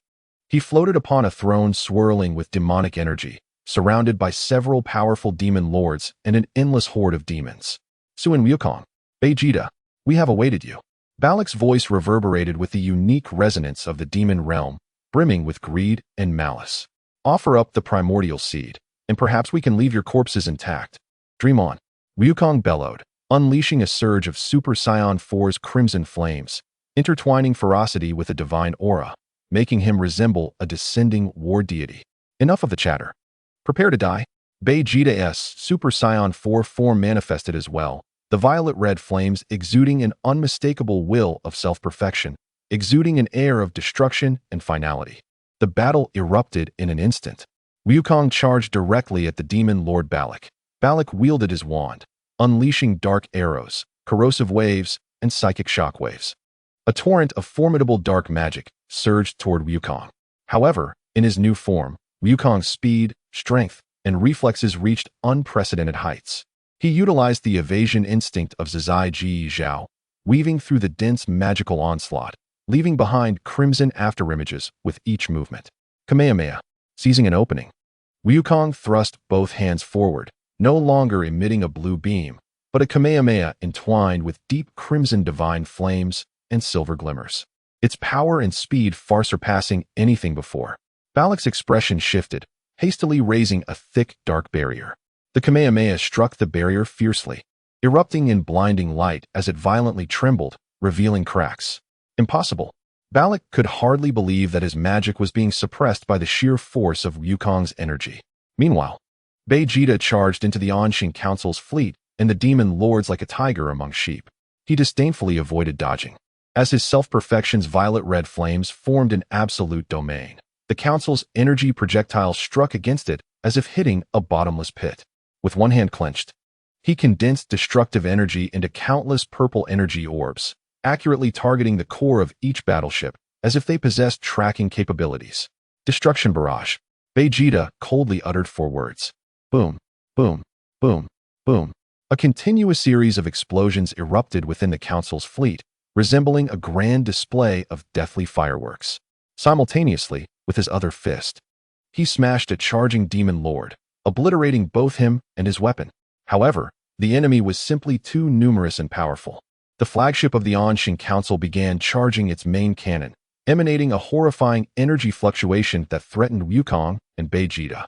He floated upon a throne swirling with demonic energy, surrounded by several powerful demon lords and an endless horde of demons. Suin Wukong, Vegeta, we have awaited you. Balak's voice reverberated with the unique resonance of the demon realm, brimming with greed and malice. Offer up the primordial seed, and perhaps we can leave your corpses intact. Dream on. Wukong bellowed, unleashing a surge of Super Saiyan 4's crimson flames, intertwining ferocity with a divine aura, making him resemble a descending war deity. Enough of the chatter. Prepare to die. Vegeta's Super Saiyan 4 form manifested as well, the violet-red flames exuding an unmistakable will of self-perfection, exuding an air of destruction and finality. The battle erupted in an instant. Wukong charged directly at the demon Lord Balak. Balak wielded his wand, unleashing dark arrows, corrosive waves, and psychic shockwaves. A torrent of formidable dark magic surged toward Wukong. However, in his new form, Wukong's speed, strength, and reflexes reached unprecedented heights. He utilized the evasion instinct of Zizai Ji Zhao, weaving through the dense magical onslaught, leaving behind crimson afterimages with each movement. Kamehameha, seizing an opening. Wukong thrust both hands forward, no longer emitting a blue beam, but a Kamehameha entwined with deep crimson divine flames and silver glimmers. Its power and speed far surpassing anything before. Balak's expression shifted, hastily raising a thick, dark barrier. The Kamehameha struck the barrier fiercely, erupting in blinding light as it violently trembled, revealing cracks. Impossible. Balak could hardly believe that his magic was being suppressed by the sheer force of Wukong's energy. Meanwhile, Vegeta charged into the Anshin Council's fleet and the demon lords like a tiger among sheep. He disdainfully avoided dodging. As his self-perfection's violet-red flames formed an absolute domain, the Council's energy projectile struck against it as if hitting a bottomless pit. With one hand clenched, he condensed destructive energy into countless purple energy orbs, accurately targeting the core of each battleship as if they possessed tracking capabilities. Destruction barrage. Vegeta coldly uttered 4 words. Boom, boom, boom, boom. A continuous series of explosions erupted within the Council's fleet, resembling a grand display of deathly fireworks. Simultaneously, with his other fist, he smashed a charging demon lord, obliterating both him and his weapon. However, the enemy was simply too numerous and powerful. The flagship of the Anshin Council began charging its main cannon, emanating a horrifying energy fluctuation that threatened Wukong and Vegeta.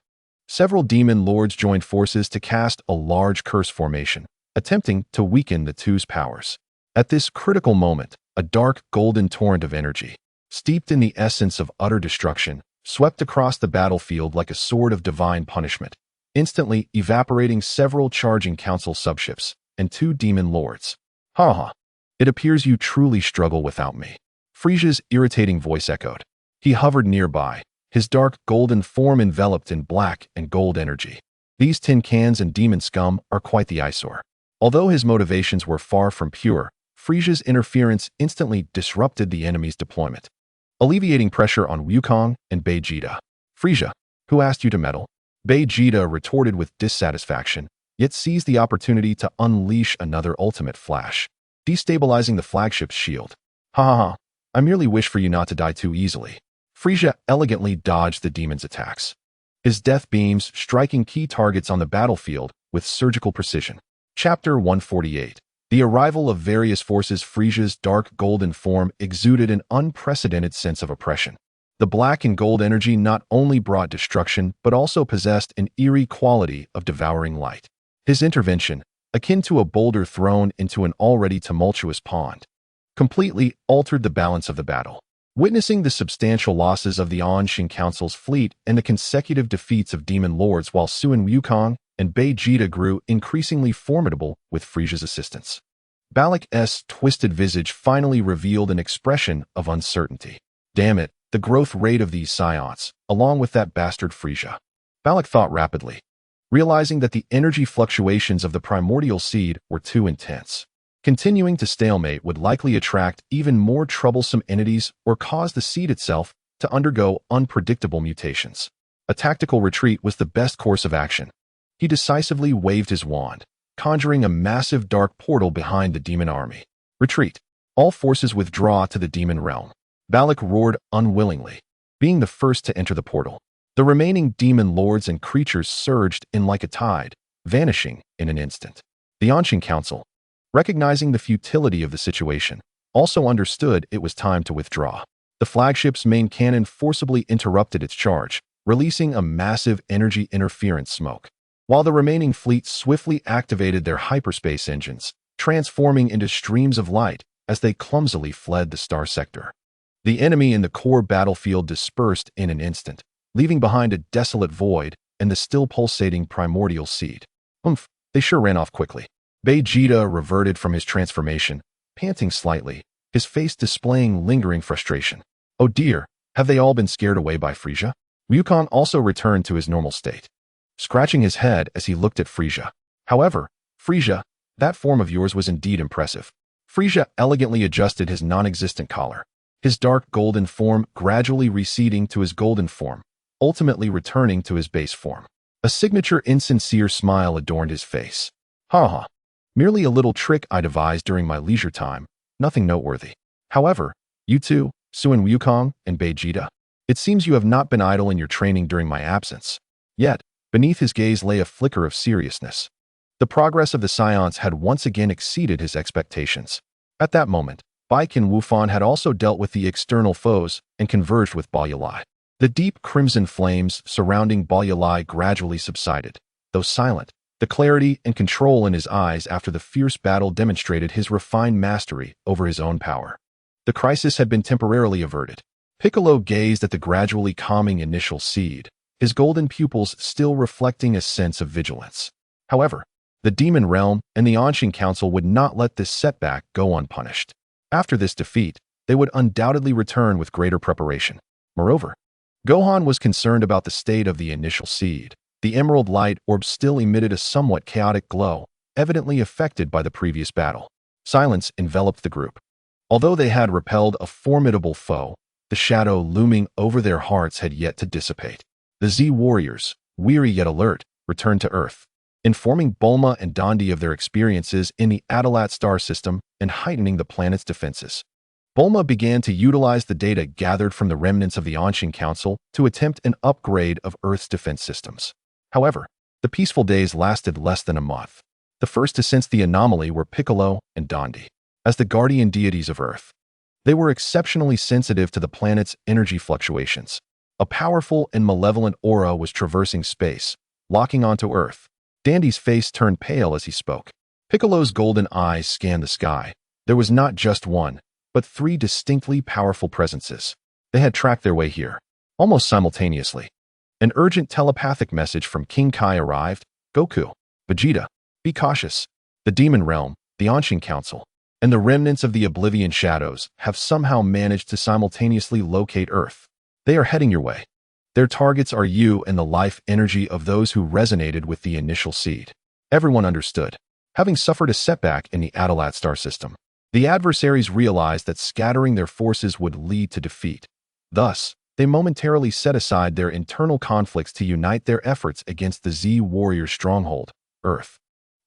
Several demon lords joined forces to cast a large curse formation, attempting to weaken the two's powers. At this critical moment, a dark golden torrent of energy, steeped in the essence of utter destruction, swept across the battlefield like a sword of divine punishment, instantly evaporating several charging council subships and 2 demon lords. Ha ha. It appears you truly struggle without me. Frieza's irritating voice echoed. He hovered nearby, his dark golden form enveloped in black and gold energy. These tin cans and demon scum are quite the eyesore. Although his motivations were far from pure, Frieza's interference instantly disrupted the enemy's deployment, alleviating pressure on Wukong and Vegeta. Frieza, who asked you to meddle? Vegeta retorted with dissatisfaction, yet seized the opportunity to unleash another ultimate flash, destabilizing the flagship's shield. Ha ha ha, I merely wish for you not to die too easily. Frieza elegantly dodged the demon's attacks, his death beams striking key targets on the battlefield with surgical precision. Chapter 148. The arrival of various forces. Frieza's dark golden form exuded an unprecedented sense of oppression. The black and gold energy not only brought destruction but also possessed an eerie quality of devouring light. His intervention, akin to a boulder thrown into an already tumultuous pond, completely altered the balance of the battle. Witnessing the substantial losses of the Anshin Council's fleet and the consecutive defeats of demon lords while Sun Wukong and Vegeta grew increasingly formidable with Frieza's assistance, Balak's twisted visage finally revealed an expression of uncertainty. Damn it, the growth rate of these Saiyans, along with that bastard Frieza. Balak thought rapidly, realizing that the energy fluctuations of the primordial seed were too intense. Continuing to stalemate would likely attract even more troublesome entities or cause the seed itself to undergo unpredictable mutations. A tactical retreat was the best course of action. He decisively waved his wand, conjuring a massive dark portal behind the demon army. Retreat. All forces withdraw to the demon realm. Balak roared unwillingly, being the first to enter the portal. The remaining demon lords and creatures surged in like a tide, vanishing in an instant. The Anshin Council, recognizing the futility of the situation, also understood it was time to withdraw. The flagship's main cannon forcibly interrupted its charge, releasing a massive energy interference smoke, while the remaining fleet swiftly activated their hyperspace engines, transforming into streams of light as they clumsily fled the star sector. The enemy in the core battlefield dispersed in an instant, leaving behind a desolate void and the still pulsating primordial seed. They sure ran off quickly. Vegeta reverted from his transformation, panting slightly, his face displaying lingering frustration. Oh dear, have they all been scared away by Frieza? Yukon also returned to his normal state, scratching his head as he looked at Frieza. However, Frieza, that form of yours was indeed impressive. Frieza elegantly adjusted his non-existent collar, his dark golden form gradually receding to his golden form, ultimately returning to his base form. A signature insincere smile adorned his face. Ha ha. Merely a little trick I devised during my leisure time, nothing noteworthy. However, you two, Suin Wukong and Vegeta, it seems you have not been idle in your training during my absence. Yet, beneath his gaze lay a flicker of seriousness. The progress of the Saiyans had once again exceeded his expectations. At that moment, Baek and Wufan had also dealt with the external foes and converged with Baoyalai. The deep crimson flames surrounding Baoyalai gradually subsided. Though silent, the clarity and control in his eyes after the fierce battle demonstrated his refined mastery over his own power. The crisis had been temporarily averted. Piccolo gazed at the gradually calming initial seed, his golden pupils still reflecting a sense of vigilance. However, the Demon Realm and the Anshin Council would not let this setback go unpunished. After this defeat, they would undoubtedly return with greater preparation. Moreover, Gohan was concerned about the state of the initial seed. The emerald light orb still emitted a somewhat chaotic glow, evidently affected by the previous battle. Silence enveloped the group. Although they had repelled a formidable foe, the shadow looming over their hearts had yet to dissipate. The Z warriors, weary yet alert, returned to Earth, informing Bulma and Dondi of their experiences in the Adalat star system and heightening the planet's defenses. Bulma began to utilize the data gathered from the remnants of the Anshin Council to attempt an upgrade of Earth's defense systems. However, the peaceful days lasted less than a month. The first to sense the anomaly were Piccolo and Dondi. As the guardian deities of Earth, they were exceptionally sensitive to the planet's energy fluctuations. A powerful and malevolent aura was traversing space, locking onto Earth. Dandy's face turned pale as he spoke. Piccolo's golden eyes scanned the sky. There was not just one, but three distinctly powerful presences. They had tracked their way here, almost simultaneously. An urgent telepathic message from King Kai arrived. Goku, Vegeta, be cautious. The Demon Realm, the Anshin Council, and the remnants of the Oblivion Shadows have somehow managed to simultaneously locate Earth. They are heading your way. Their targets are you and the life energy of those who resonated with the initial seed. Everyone understood. Having suffered a setback in the Adalat star system, the adversaries realized that scattering their forces would lead to defeat. Thus, they momentarily set aside their internal conflicts to unite their efforts against the Z warrior stronghold, Earth.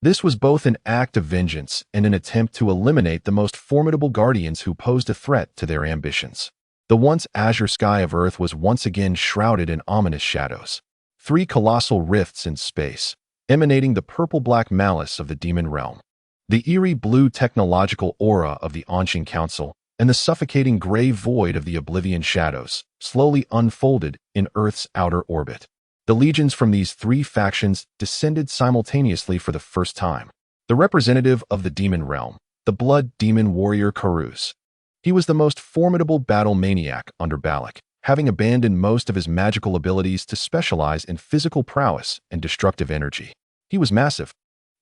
This was both an act of vengeance and an attempt to eliminate the most formidable guardians who posed a threat to their ambitions. The once azure sky of Earth was once again shrouded in ominous shadows. Three colossal rifts in space, emanating the purple-black malice of the Demon Realm, the eerie blue technological aura of the Anshin Council, and the suffocating gray void of the Oblivion Shadows, slowly unfolded in Earth's outer orbit. The legions from these three factions descended simultaneously for the first time. The representative of the Demon Realm, the Blood Demon Warrior Karuz. He was the most formidable battle maniac under Balak, having abandoned most of his magical abilities to specialize in physical prowess and destructive energy. He was massive,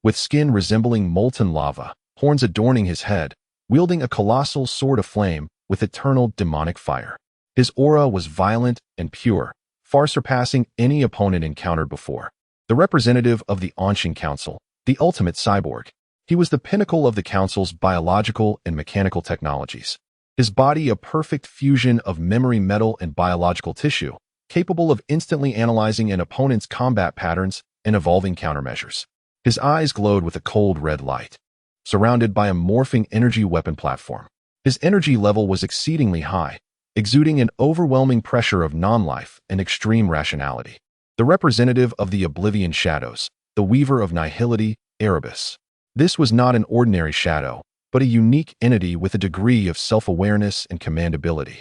with skin resembling molten lava, horns adorning his head, wielding a colossal sword of flame with eternal demonic fire. His aura was violent and pure, far surpassing any opponent encountered before. The representative of the Anshin Council, the ultimate cyborg. He was the pinnacle of the Council's biological and mechanical technologies. His body a perfect fusion of memory metal and biological tissue, capable of instantly analyzing an opponent's combat patterns and evolving countermeasures. His eyes glowed with a cold red light, surrounded by a morphing energy weapon platform. His energy level was exceedingly high, exuding an overwhelming pressure of non-life and extreme rationality. The representative of the Oblivion Shadows, the weaver of nihility, Erebus. This was not an ordinary shadow, but a unique entity with a degree of self-awareness and commandability.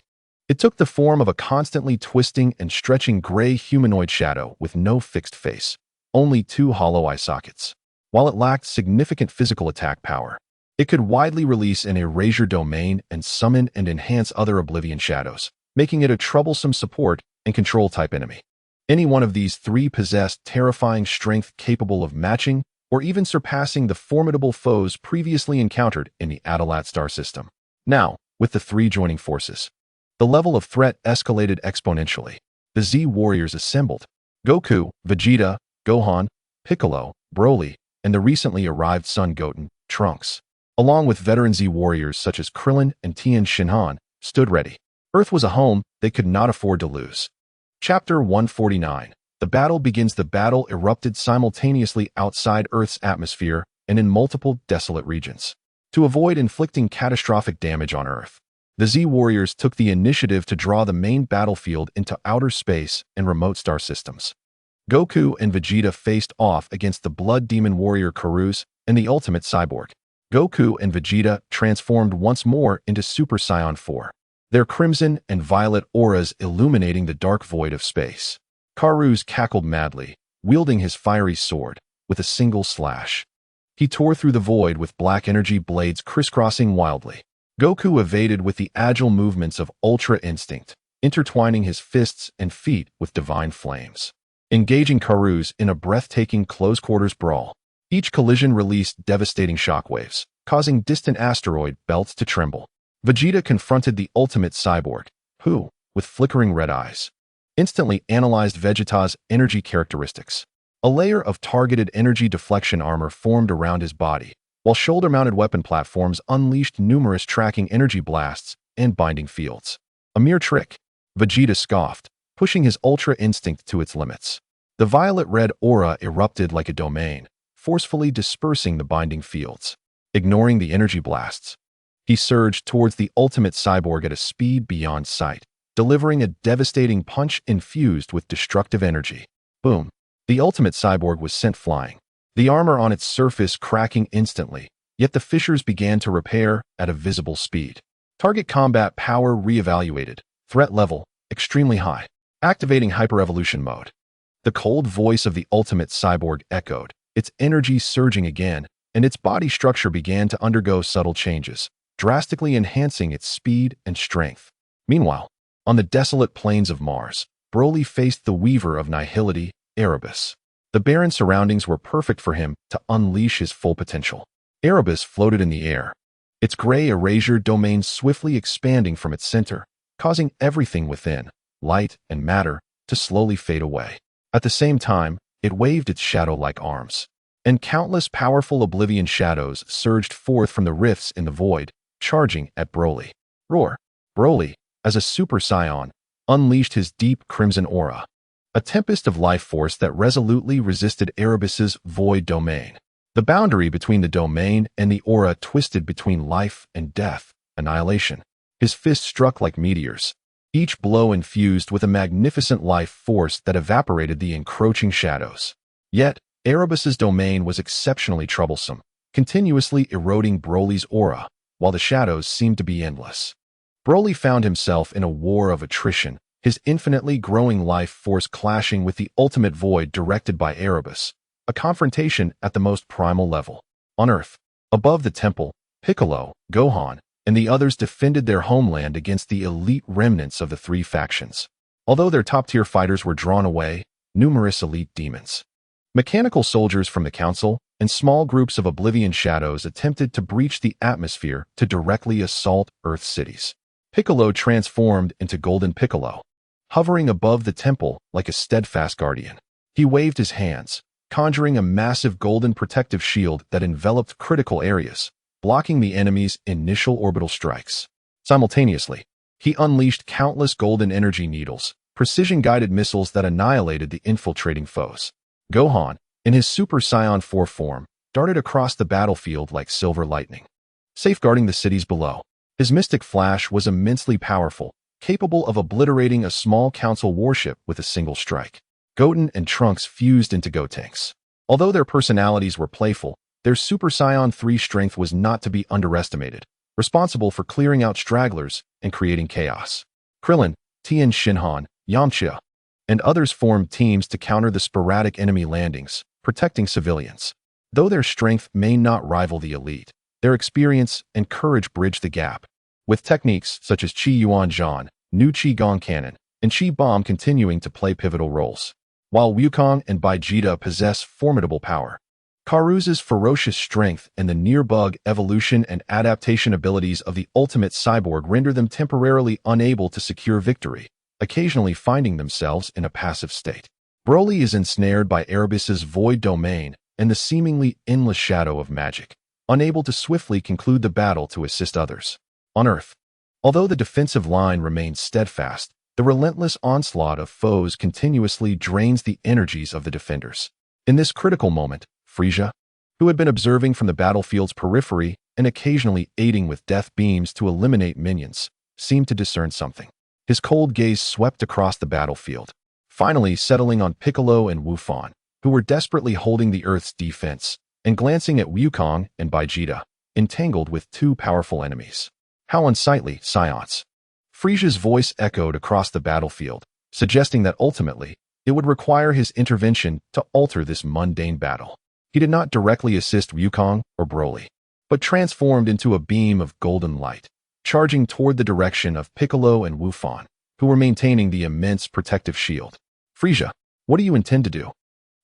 It took the form of a constantly twisting and stretching gray humanoid shadow with no fixed face, only two hollow eye sockets. While it lacked significant physical attack power, it could widely release an erasure domain and summon and enhance other Oblivion shadows, making it a troublesome support and control-type enemy. Any one of these three possessed terrifying strength capable of matching or even surpassing the formidable foes previously encountered in the Adalat star system. Now, with the three joining forces, the level of threat escalated exponentially. The Z warriors assembled: Goku, Vegeta, Gohan, Piccolo, Broly, and the recently arrived Son Goten, Trunks, along with veteran Z warriors such as Krillin and Tien Shinhan, stood ready. Earth was a home they could not afford to lose. Chapter 149. The battle begins. The battle erupted simultaneously outside Earth's atmosphere and in multiple desolate regions. To avoid inflicting catastrophic damage on Earth, the Z warriors took the initiative to draw the main battlefield into outer space and remote star systems. Goku and Vegeta faced off against the Blood Demon warrior Karuz and the Ultimate Cyborg. Goku and Vegeta transformed once more into Super Saiyan 4, their crimson and violet auras illuminating the dark void of space. Karuz cackled madly, wielding his fiery sword with a single slash. He tore through the void with black energy blades crisscrossing wildly. Goku evaded with the agile movements of Ultra Instinct, intertwining his fists and feet with divine flames. Engaging Karuz in a breathtaking close-quarters brawl, each collision released devastating shockwaves, causing distant asteroid belts to tremble. Vegeta confronted the Ultimate Cyborg, who, with flickering red eyes, instantly analyzed Vegeta's energy characteristics. A layer of targeted energy deflection armor formed around his body, while shoulder-mounted weapon platforms unleashed numerous tracking energy blasts and binding fields. A mere trick, Vegeta scoffed, pushing his Ultra Instinct to its limits. The violet-red aura erupted like a domain, forcefully dispersing the binding fields. Ignoring the energy blasts, he surged towards the Ultimate Cyborg at a speed beyond sight, delivering a devastating punch infused with destructive energy. Boom! The Ultimate Cyborg was sent flying, the armor on its surface cracking instantly, yet the fissures began to repair at a visible speed. Target combat power re-evaluated, threat level extremely high. Activating hyper-evolution mode. The cold voice of the Ultimate Cyborg echoed, its energy surging again, and its body structure began to undergo subtle changes, drastically enhancing its speed and strength. Meanwhile, on the desolate plains of Mars, Broly faced the Weaver of Nihility, Erebus. The barren surroundings were perfect for him to unleash his full potential. Erebus floated in the air, its gray erasure domain swiftly expanding from its center, causing everything within, light and matter, to slowly fade away. At the same time, it waved its shadow-like arms, and countless powerful Oblivion shadows surged forth from the rifts in the void, charging at Broly. Roar! Broly, as a Super Saiyan, unleashed his deep crimson aura, a tempest of life force that resolutely resisted Erebus's void domain. The boundary between the domain and the aura twisted between life and death, annihilation. His fists struck like meteors, each blow infused with a magnificent life force that evaporated the encroaching shadows. Yet, Erebus's domain was exceptionally troublesome, continuously eroding Broly's aura, while the shadows seemed to be endless. Broly found himself in a war of attrition, his infinitely growing life force clashing with the ultimate void directed by Erebus, a confrontation at the most primal level. On Earth, above the temple, Piccolo, Gohan, and the others defended their homeland against the elite remnants of the three factions. Although their top-tier fighters were drawn away, numerous elite demons, mechanical soldiers from the Council, and small groups of Oblivion shadows attempted to breach the atmosphere to directly assault Earth cities. Piccolo transformed into Golden Piccolo, hovering above the temple like a steadfast guardian. He waved his hands, conjuring a massive golden protective shield that enveloped critical areas, blocking the enemy's initial orbital strikes. Simultaneously, he unleashed countless golden energy needles, precision-guided missiles that annihilated the infiltrating foes. Gohan, in his Super Saiyan 4 form, darted across the battlefield like silver lightning, safeguarding the cities below. His mystic flash was immensely powerful, capable of obliterating a small council warship with a single strike. Goten and Trunks fused into Gotenks. Although their personalities were playful, Their Super Saiyan 3 strength was not to be underestimated, responsible for clearing out stragglers and creating chaos. Krillin, Tien Shinhan, Yamcha, and others formed teams to counter the sporadic enemy landings, protecting civilians. Though their strength may not rival the elite, their experience and courage bridge the gap, with techniques such as Qi Yuan Zhan, New Qi Gong Cannon, and Qi Bomb continuing to play pivotal roles. While Wukong and Vegeta possess formidable power, Karu's ferocious strength and the near-bug evolution and adaptation abilities of the ultimate cyborg render them temporarily unable to secure victory, occasionally finding themselves in a passive state. Broly is ensnared by Erebus's void domain and the seemingly endless shadow of magic, unable to swiftly conclude the battle to assist others. On Earth, although the defensive line remains steadfast, the relentless onslaught of foes continuously drains the energies of the defenders. In this critical moment, Frieza, who had been observing from the battlefield's periphery and occasionally aiding with death beams to eliminate minions, seemed to discern something. His cold gaze swept across the battlefield, finally settling on Piccolo and Wufan, who were desperately holding the Earth's defense, and glancing at Wukong and Vegeta, entangled with two powerful enemies. How unsightly, Saiyans! Frieza's voice echoed across the battlefield, suggesting that ultimately, it would require his intervention to alter this mundane battle. He did not directly assist Wukong or Broly, but transformed into a beam of golden light, charging toward the direction of Piccolo and Wufan, who were maintaining the immense protective shield. Frieza, what do you intend to do?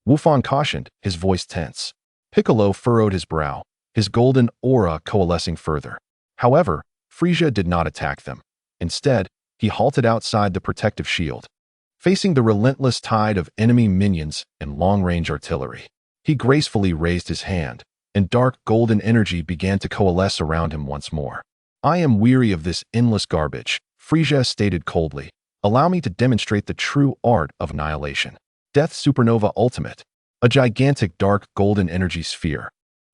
Wufan cautioned, his voice tense. Piccolo furrowed his brow, his golden aura coalescing further. However, Frieza did not attack them. Instead, he halted outside the protective shield, facing the relentless tide of enemy minions and long-range artillery. He gracefully raised his hand, and dark golden energy began to coalesce around him once more. I am weary of this endless garbage, Frieza stated coldly. Allow me to demonstrate the true art of annihilation. Death Supernova Ultimate, a gigantic dark golden energy sphere,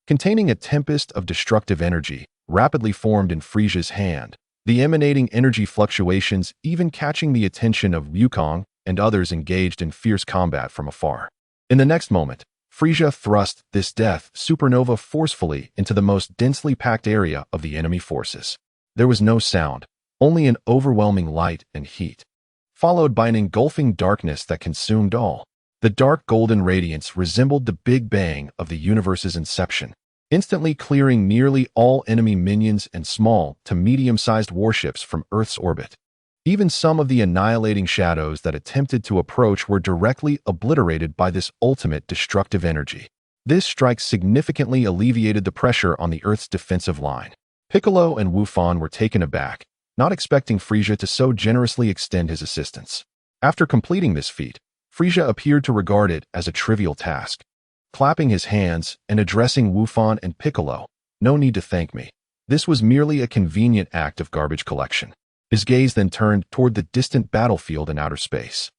containing a tempest of destructive energy, rapidly formed in Frieza's hand, the emanating energy fluctuations even catching the attention of Wukong and others engaged in fierce combat from afar. In the next moment, Frieza thrust this death supernova forcefully into the most densely packed area of the enemy forces. There was no sound, only an overwhelming light and heat, followed by an engulfing darkness that consumed all. The dark golden radiance resembled the Big Bang of the universe's inception, instantly clearing nearly all enemy minions and small to medium-sized warships from Earth's orbit. Even some of the annihilating shadows that attempted to approach were directly obliterated by this ultimate destructive energy. This strike significantly alleviated the pressure on the Earth's defensive line. Piccolo and Wufan were taken aback, not expecting Frieza to so generously extend his assistance. After completing this feat, Frieza appeared to regard it as a trivial task. Clapping his hands and addressing Wufan and Piccolo, "No need to thank me. This was merely a convenient act of garbage collection." His gaze then turned toward the distant battlefield in outer space,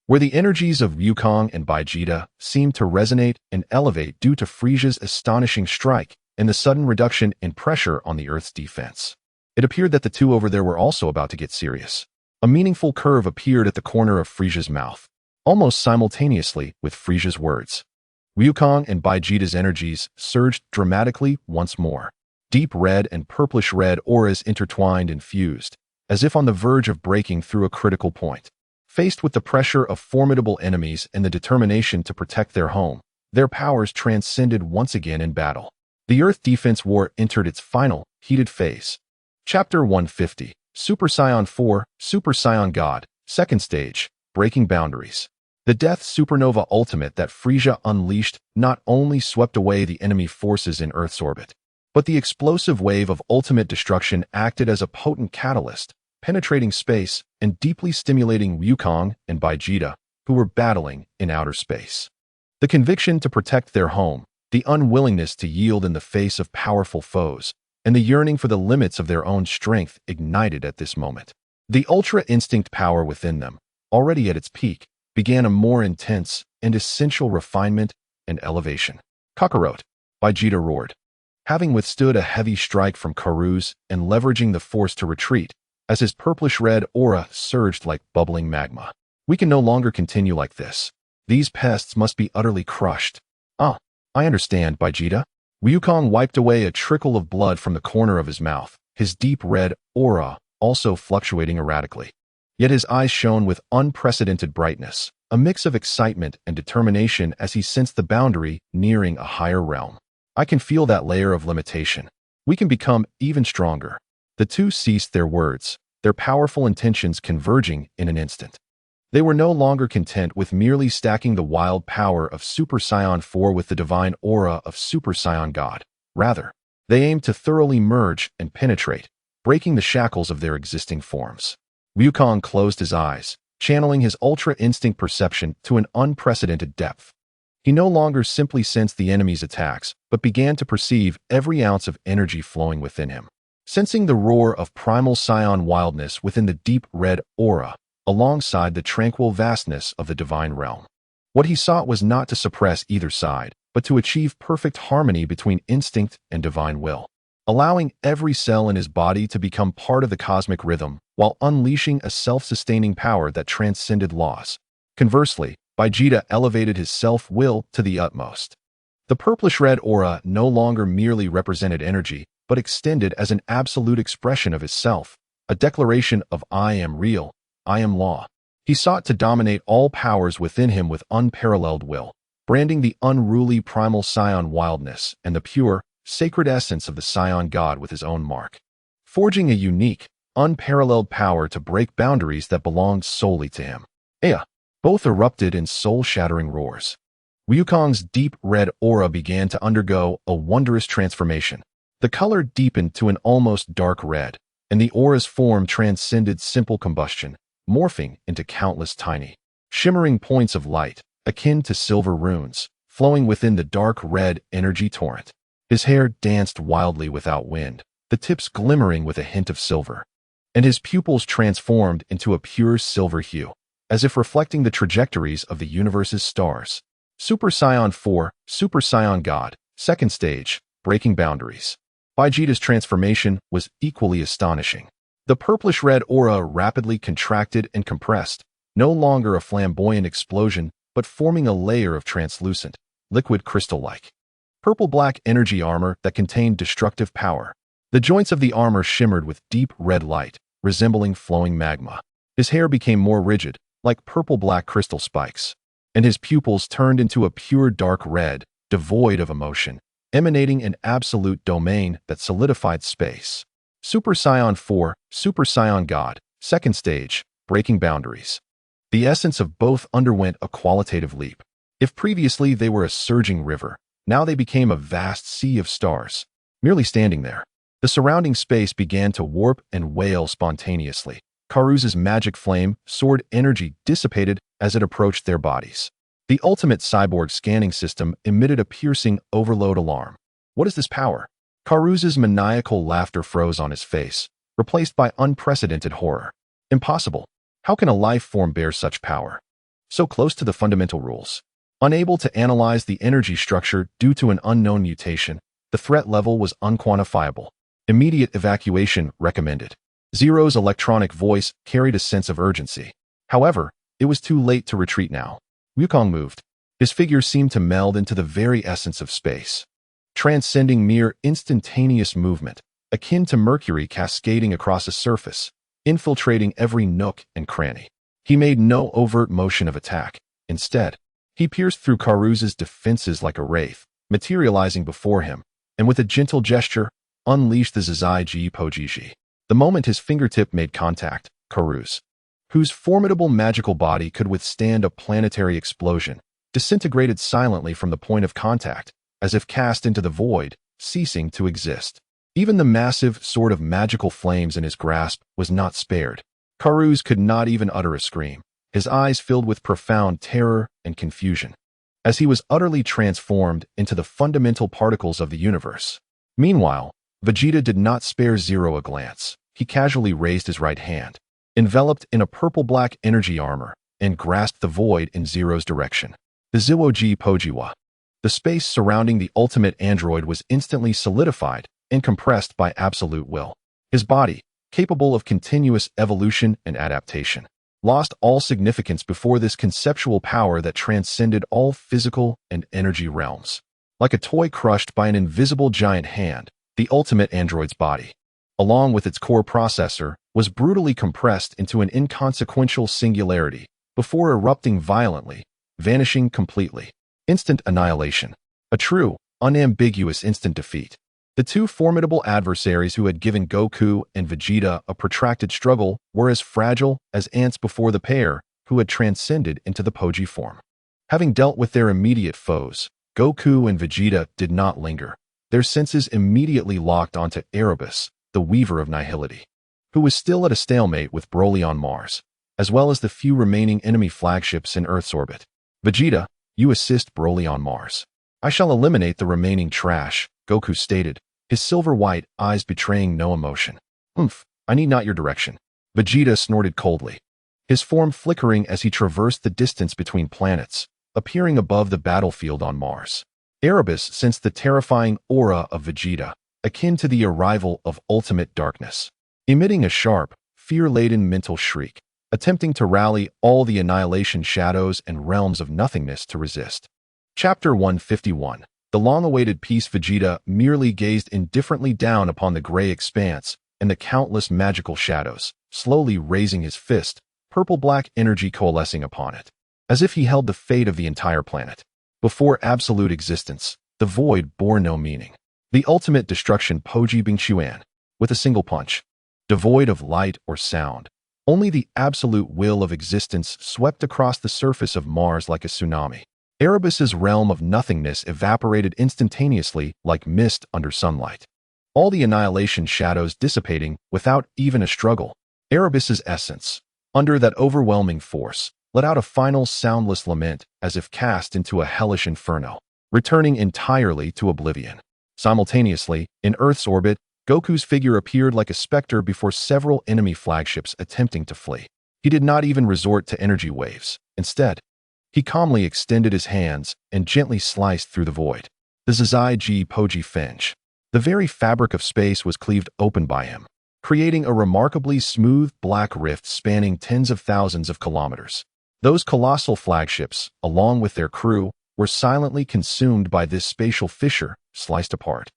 where the energies of Wukong and Vegeta seemed to resonate and elevate due to Frieza's astonishing strike and the sudden reduction in pressure on the Earth's defense. It appeared that the two over there were also about to get serious. A meaningful curve appeared at the corner of Frieza's mouth, almost simultaneously with Frieza's words. Wukong and Vegeta's energies surged dramatically once more. Deep red and purplish-red auras intertwined and fused, as if on the verge of breaking through a critical point. Faced with the pressure of formidable enemies and the determination to protect their home, their powers transcended once again in battle. The Earth Defense War entered its final, heated phase. Chapter 150, Super Saiyan 4, Super Saiyan God, Second Stage, Breaking Boundaries. The Death Supernova Ultimate that Frieza unleashed not only swept away the enemy forces in Earth's orbit, but the explosive wave of ultimate destruction acted as a potent catalyst, penetrating space and deeply stimulating Wukong and Vegeta, who were battling in outer space. The conviction to protect their home, the unwillingness to yield in the face of powerful foes, and the yearning for the limits of their own strength ignited at this moment. The ultra-instinct power within them, already at its peak, began a more intense and essential refinement and elevation. Kakarot, Vegeta roared. Having withstood a heavy strike from Karu's and leveraging the force to retreat, as his purplish-red aura surged like bubbling magma. We can no longer continue like this. These pests must be utterly crushed. Ah, I understand, Vegeta. Wukong wiped away a trickle of blood from the corner of his mouth, his deep red aura also fluctuating erratically. Yet his eyes shone with unprecedented brightness, a mix of excitement and determination as he sensed the boundary nearing a higher realm. I can feel that layer of limitation. We can become even stronger. The two ceased their words, their powerful intentions converging in an instant. They were no longer content with merely stacking the wild power of Super Saiyan 4 with the divine aura of Super Saiyan God. Rather, they aimed to thoroughly merge and penetrate, breaking the shackles of their existing forms. Wukong closed his eyes, channeling his ultra-instinct perception to an unprecedented depth. He no longer simply sensed the enemy's attacks, but began to perceive every ounce of energy flowing within him. Sensing the roar of primal Saiyan wildness within the deep red aura, alongside the tranquil vastness of the divine realm. What he sought was not to suppress either side, but to achieve perfect harmony between instinct and divine will, allowing every cell in his body to become part of the cosmic rhythm while unleashing a self-sustaining power that transcended laws. Conversely, Vegeta elevated his self-will to the utmost. The purplish-red aura no longer merely represented energy, but extended as an absolute expression of his self, a declaration of I am real, I am law. He sought to dominate all powers within him with unparalleled will, branding the unruly primal Saiyan wildness and the pure, sacred essence of the Saiyan God with his own mark, forging a unique, unparalleled power to break boundaries that belonged solely to him. Ea! Both erupted in soul-shattering roars. Wukong's deep red aura began to undergo a wondrous transformation. The color deepened to an almost dark red, and the aura's form transcended simple combustion, morphing into countless tiny, shimmering points of light, akin to silver runes, flowing within the dark red energy torrent. His hair danced wildly without wind, the tips glimmering with a hint of silver, and his pupils transformed into a pure silver hue, as if reflecting the trajectories of the universe's stars. Super Saiyan 4, Super Saiyan God, second stage, breaking boundaries. Vegeta's transformation was equally astonishing. The purplish-red aura rapidly contracted and compressed, no longer a flamboyant explosion, but forming a layer of translucent, liquid crystal-like, purple-black energy armor that contained destructive power. The joints of the armor shimmered with deep red light, resembling flowing magma. His hair became more rigid, like purple-black crystal spikes, and his pupils turned into a pure dark red, devoid of emotion, emanating an absolute domain that solidified space. Super Saiyan 4, Super Saiyan God, second stage, breaking boundaries. The essence of both underwent a qualitative leap. If previously they were a surging river, now they became a vast sea of stars. Merely standing there, the surrounding space began to warp and wail spontaneously. Karuz's magic flame, sword energy dissipated as it approached their bodies. The ultimate cyborg scanning system emitted a piercing overload alarm. What is this power? Karuz's maniacal laughter froze on his face, replaced by unprecedented horror. Impossible. How can a life form bear such power? So close to the fundamental rules. Unable to analyze the energy structure due to an unknown mutation, the threat level was unquantifiable. Immediate evacuation recommended. Zero's electronic voice carried a sense of urgency. However, it was too late to retreat now. Wukong moved. His figure seemed to meld into the very essence of space, transcending mere instantaneous movement, akin to mercury cascading across a surface, infiltrating every nook and cranny. He made no overt motion of attack. Instead, he pierced through Karuz's defenses like a wraith, materializing before him, and with a gentle gesture, unleashed the Zizai Ji Pojiji. The moment his fingertip made contact, Karuz, whose formidable magical body could withstand a planetary explosion, disintegrated silently from the point of contact, as if cast into the void, ceasing to exist. Even the massive sword of magical flames in his grasp was not spared. Karuz could not even utter a scream, his eyes filled with profound terror and confusion, as he was utterly transformed into the fundamental particles of the universe. Meanwhile, Vegeta did not spare Zero a glance. He casually raised his right hand, enveloped in a purple-black energy armor, and grasped the void in Zero's direction. The Ziwoji Pojiwa. The space surrounding the ultimate android was instantly solidified and compressed by absolute will. His body, capable of continuous evolution and adaptation, lost all significance before this conceptual power that transcended all physical and energy realms. Like a toy crushed by an invisible giant hand, the ultimate android's body, along with its core processor, was brutally compressed into an inconsequential singularity before erupting violently, vanishing completely. Instant annihilation. A true, unambiguous instant defeat. The two formidable adversaries who had given Goku and Vegeta a protracted struggle were as fragile as ants before the pair who had transcended into the Poji form. Having dealt with their immediate foes, Goku and Vegeta did not linger. Their senses immediately locked onto Erebus, the Weaver of Nihility, who was still at a stalemate with Broly on Mars, as well as the few remaining enemy flagships in Earth's orbit. Vegeta, you assist Broly on Mars. I shall eliminate the remaining trash, Goku stated, his silver-white eyes betraying no emotion. I need not your direction. Vegeta snorted coldly, his form flickering as he traversed the distance between planets, appearing above the battlefield on Mars. Erebus sensed the terrifying aura of Vegeta, akin to the arrival of ultimate darkness, emitting a sharp, fear-laden mental shriek, attempting to rally all the annihilation shadows and realms of nothingness to resist. Chapter 151. The long-awaited peace. Vegeta merely gazed indifferently down upon the gray expanse and the countless magical shadows, slowly raising his fist, purple-black energy coalescing upon it, as if he held the fate of the entire planet. Before absolute existence, the void bore no meaning. The ultimate destruction. Poji Bingchuan, with a single punch, devoid of light or sound. Only the absolute will of existence swept across the surface of Mars like a tsunami. Erebus's realm of nothingness evaporated instantaneously like mist under sunlight. All the annihilation shadows dissipating without even a struggle. Erebus's essence, under that overwhelming force, let out a final soundless lament as if cast into a hellish inferno, returning entirely to oblivion. Simultaneously, in Earth's orbit, Goku's figure appeared like a specter before several enemy flagships attempting to flee. He did not even resort to energy waves. Instead, he calmly extended his hands and gently sliced through the void. The Zazai G Poji Fenge. The very fabric of space was cleaved open by him, creating a remarkably smooth black rift spanning tens of thousands of kilometers. Those colossal flagships, along with their crew, were silently consumed by this spatial fissure, sliced apart,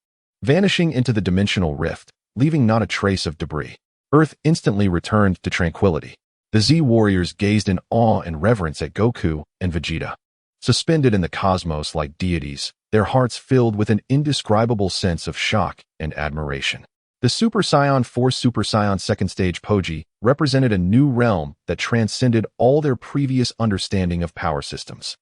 vanishing into the dimensional rift, leaving not a trace of debris. Earth instantly returned to tranquility. The Z warriors gazed in awe and reverence at Goku and Vegeta, suspended in the cosmos like deities, their hearts filled with an indescribable sense of shock and admiration. The Super Saiyan 4 Super Saiyan second stage Poji represented a new realm that transcended all their previous understanding of power systems.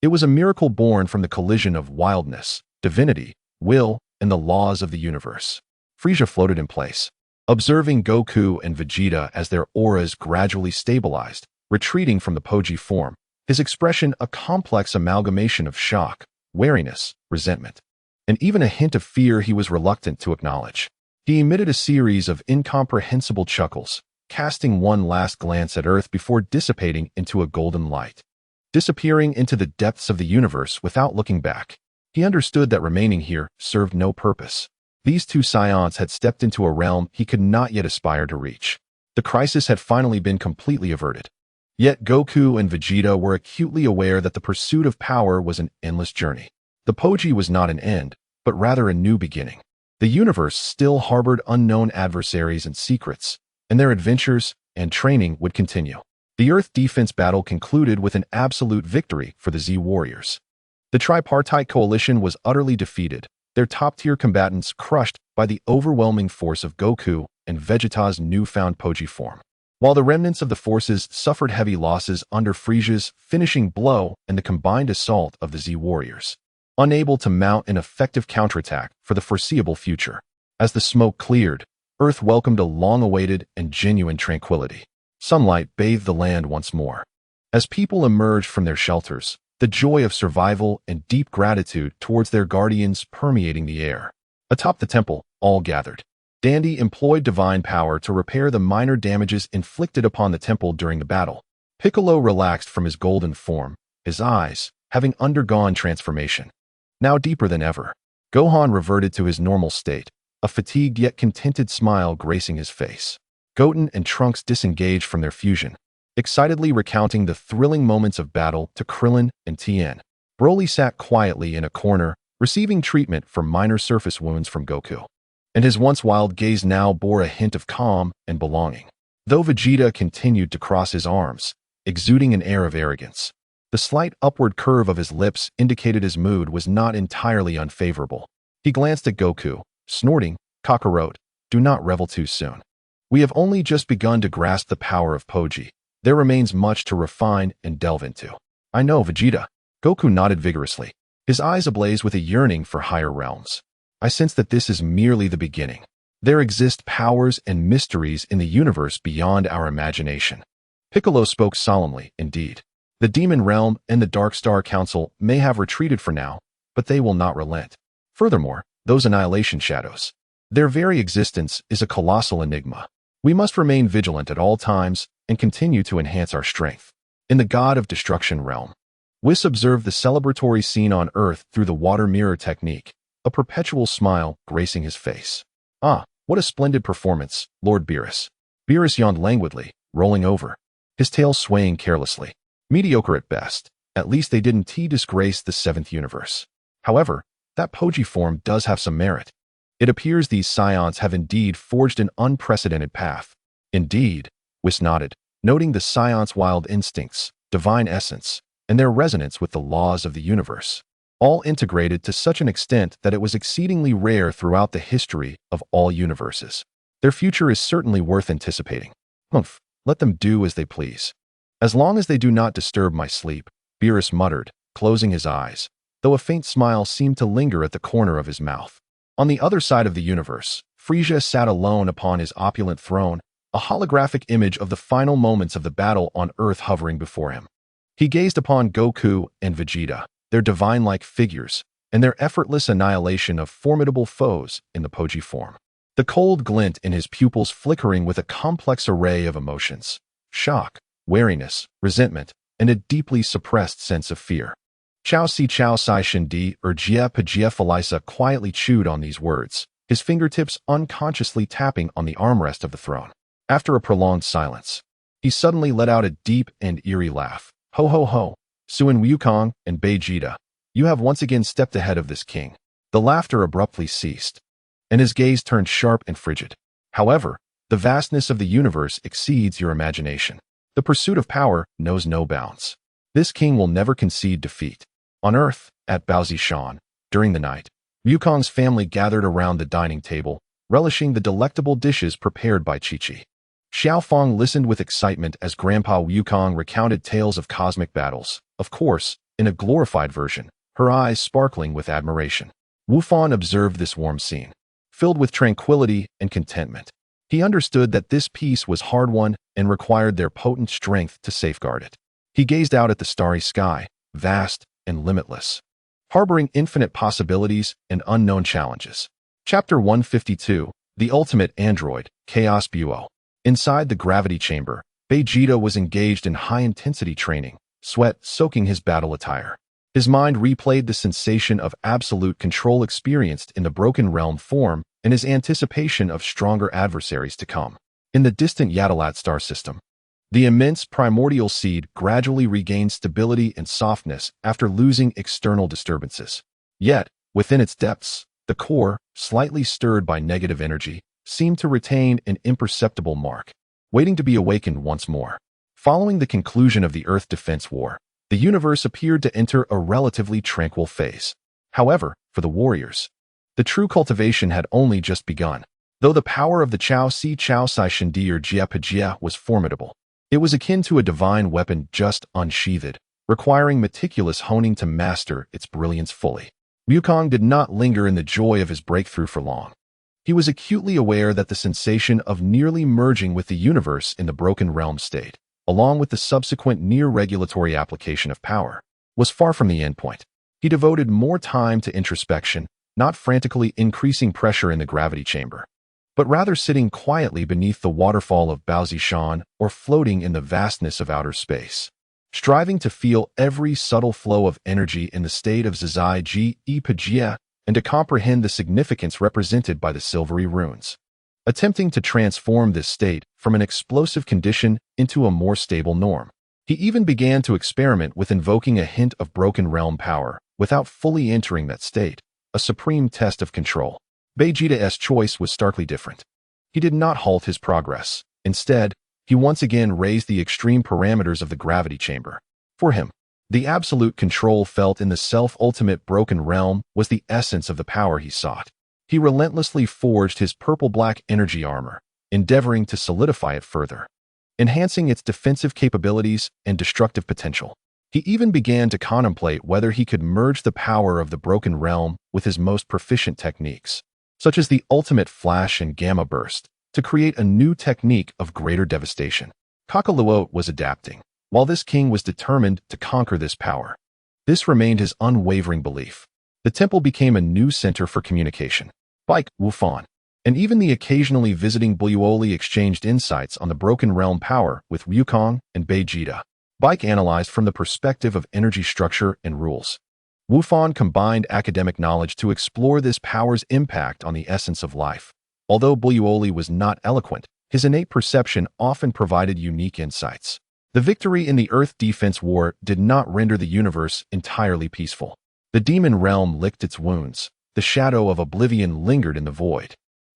It was a miracle born from the collision of wildness, divinity, will, and the laws of the universe. Frieza floated in place, observing Goku and Vegeta as their auras gradually stabilized, retreating from the Poji form, his expression a complex amalgamation of shock, wariness, resentment, and even a hint of fear he was reluctant to acknowledge. He emitted a series of incomprehensible chuckles, casting one last glance at Earth before dissipating into a golden light, disappearing into the depths of the universe without looking back. He understood that remaining here served no purpose. These two Saiyans had stepped into a realm he could not yet aspire to reach. The crisis had finally been completely averted. Yet Goku and Vegeta were acutely aware that the pursuit of power was an endless journey. The Poji was not an end, but rather a new beginning. The universe still harbored unknown adversaries and secrets, and their adventures and training would continue. The Earth defense battle concluded with an absolute victory for the Z warriors. The tripartite coalition was utterly defeated, their top-tier combatants crushed by the overwhelming force of Goku and Vegeta's newfound Poji form, while the remnants of the forces suffered heavy losses under Frieza's finishing blow and the combined assault of the Z warriors, unable to mount an effective counterattack for the foreseeable future. As the smoke cleared, Earth welcomed a long-awaited and genuine tranquility. Sunlight bathed the land once more. As people emerged from their shelters, the joy of survival and deep gratitude towards their guardians permeating the air. Atop the temple, all gathered. Dandy employed divine power to repair the minor damages inflicted upon the temple during the battle. Piccolo relaxed from his golden form, his eyes, having undergone transformation, now deeper than ever. Gohan reverted to his normal state, a fatigued yet contented smile gracing his face. Goten and Trunks disengaged from their fusion, excitedly recounting the thrilling moments of battle to Krillin and Tien. Broly sat quietly in a corner, receiving treatment for minor surface wounds from Goku. And his once wild gaze now bore a hint of calm and belonging. Though Vegeta continued to cross his arms, exuding an air of arrogance. The slight upward curve of his lips indicated his mood was not entirely unfavorable. He glanced at Goku, snorting, "Kakarot, do not revel too soon. We have only just begun to grasp the power of Poji. There remains much to refine and delve into." "I know, Vegeta." Goku nodded vigorously, his eyes ablaze with a yearning for higher realms. "I sense that this is merely the beginning. There exist powers and mysteries in the universe beyond our imagination." Piccolo spoke solemnly, indeed. "The Demon Realm and the Dark Star Council may have retreated for now, but they will not relent. Furthermore, those Annihilation Shadows. Their very existence is a colossal enigma. We must remain vigilant at all times and continue to enhance our strength." In the God of Destruction realm, Whis observed the celebratory scene on Earth through the water mirror technique, a perpetual smile gracing his face. "Ah, what a splendid performance, Lord Beerus." Beerus yawned languidly, rolling over, his tail swaying carelessly. "Mediocre at best. At least they didn't disgrace the seventh universe. However, that Poji form does have some merit. It appears these Saiyans have indeed forged an unprecedented path." "Indeed," Whis nodded, noting the Saiyans' wild instincts, divine essence, and their resonance with the laws of the universe, all integrated to such an extent that it was exceedingly rare throughout the history of all universes. Their future is certainly worth anticipating. "Humph, let them do as they please. As long as they do not disturb my sleep," Beerus muttered, closing his eyes, though a faint smile seemed to linger at the corner of his mouth. On the other side of the universe, Frieza sat alone upon his opulent throne, a holographic image of the final moments of the battle on Earth hovering before him. He gazed upon Goku and Vegeta, their divine-like figures, and their effortless annihilation of formidable foes in the Poji form. The cold glint in his pupils flickering with a complex array of emotions: shock, wariness, resentment, and a deeply suppressed sense of fear. Chao Si Chao Sai Shindi or Jia Pajia Felisa quietly chewed on these words, his fingertips unconsciously tapping on the armrest of the throne. After a prolonged silence, he suddenly let out a deep and eerie laugh. "Ho ho ho, Suin Wukong and Vegeta, you have once again stepped ahead of this king." The laughter abruptly ceased, and his gaze turned sharp and frigid. "However, the vastness of the universe exceeds your imagination. The pursuit of power knows no bounds. This king will never concede defeat." On Earth, at Baozishan, during the night, Wukong's family gathered around the dining table, relishing the delectable dishes prepared by Chi-Chi. Xiaofang listened with excitement as Grandpa Wukong recounted tales of cosmic battles, of course, in a glorified version, her eyes sparkling with admiration. Wu Fan observed this warm scene, filled with tranquility and contentment. He understood that this peace was hard-won and required their potent strength to safeguard it. He gazed out at the starry sky, vast and limitless, harboring infinite possibilities and unknown challenges. Chapter 152, The Ultimate Android, Chaos Buo. Inside the gravity chamber, Vegeta was engaged in high-intensity training, sweat soaking his battle attire. His mind replayed the sensation of absolute control experienced in the Broken Realm form and his anticipation of stronger adversaries to come. In the distant Yadalat star system, the immense primordial seed gradually regained stability and softness after losing external disturbances. Yet, within its depths, the core, slightly stirred by negative energy, seemed to retain an imperceptible mark, waiting to be awakened once more. Following the conclusion of the Earth Defense War, the universe appeared to enter a relatively tranquil phase. However, for the warriors, the true cultivation had only just begun. Though the power of the Chao Si Chao Sai Shindi or Jia Pajia was formidable, it was akin to a divine weapon just unsheathed, requiring meticulous honing to master its brilliance fully. Wukong did not linger in the joy of his breakthrough for long. He was acutely aware that the sensation of nearly merging with the universe in the Broken Realm state, along with the subsequent near-regulatory application of power, was far from the endpoint. He devoted more time to introspection, not frantically increasing pressure in the gravity chamber, but rather sitting quietly beneath the waterfall of Baozishan or floating in the vastness of outer space, striving to feel every subtle flow of energy in the state of Zizai Ji Pajia and to comprehend the significance represented by the silvery runes, attempting to transform this state from an explosive condition into a more stable norm. He even began to experiment with invoking a hint of Broken Realm power without fully entering that state, a supreme test of control. Vegeta's choice was starkly different. He did not halt his progress. Instead, he once again raised the extreme parameters of the gravity chamber. For him, the absolute control felt in the self-ultimate broken realm was the essence of the power he sought. He relentlessly forged his purple-black energy armor, endeavoring to solidify it further, enhancing its defensive capabilities and destructive potential. He even began to contemplate whether he could merge the power of the broken realm with his most proficient techniques, such as the ultimate flash and gamma burst, to create a new technique of greater devastation. Kakaluot was adapting, while this king was determined to conquer this power. This remained his unwavering belief. The temple became a new center for communication. Bike, Wufan, and even the occasionally visiting Broly exchanged insights on the broken realm power with Wukong and Vegeta. Bike analyzed from the perspective of energy structure and rules. Wufan combined academic knowledge to explore this power's impact on the essence of life. Although Broly was not eloquent, his innate perception often provided unique insights. The victory in the Earth Defense War did not render the universe entirely peaceful. The demon realm licked its wounds. The shadow of oblivion lingered in the void.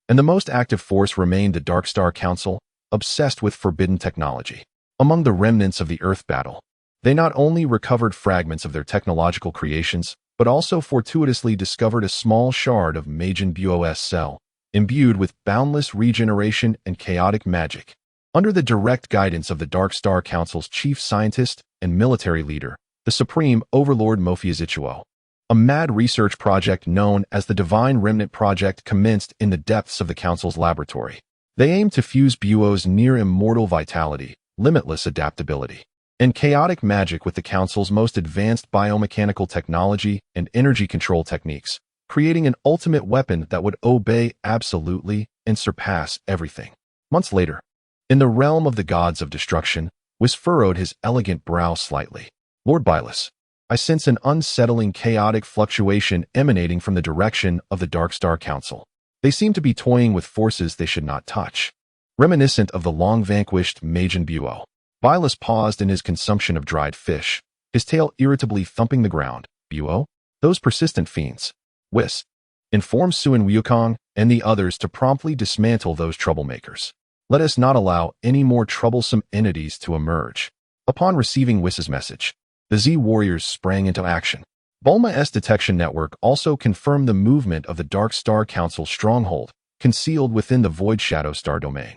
And the most active force remained the Dark Star Council, obsessed with forbidden technology. Among the remnants of the Earth battle, they not only recovered fragments of their technological creations, but also fortuitously discovered a small shard of Majin Buo's cell, imbued with boundless regeneration and chaotic magic. Under the direct guidance of the Dark Star Council's chief scientist and military leader, the Supreme Overlord Mofiazichuo, a mad research project known as the Divine Remnant Project commenced in the depths of the Council's laboratory. They aimed to fuse Buo's near-immortal vitality, limitless adaptability, and chaotic magic with the Council's most advanced biomechanical technology and energy control techniques, creating an ultimate weapon that would obey absolutely and surpass everything. Months later, in the realm of the gods of destruction, Whis furrowed his elegant brow slightly. Lord Bylus, I sense an unsettling chaotic fluctuation emanating from the direction of the Dark Star Council. They seem to be toying with forces they should not touch. Reminiscent of the long-vanquished Majin Buo, Bylus paused in his consumption of dried fish, his tail irritably thumping the ground. Buo? Those persistent fiends. Whis, inform Suin Wukong and the others to promptly dismantle those troublemakers. Let us not allow any more troublesome entities to emerge. Upon receiving Whis's message, the Z warriors sprang into action. Bulma's detection network also confirmed the movement of the Dark Star Council stronghold, concealed within the Void Shadow Star domain.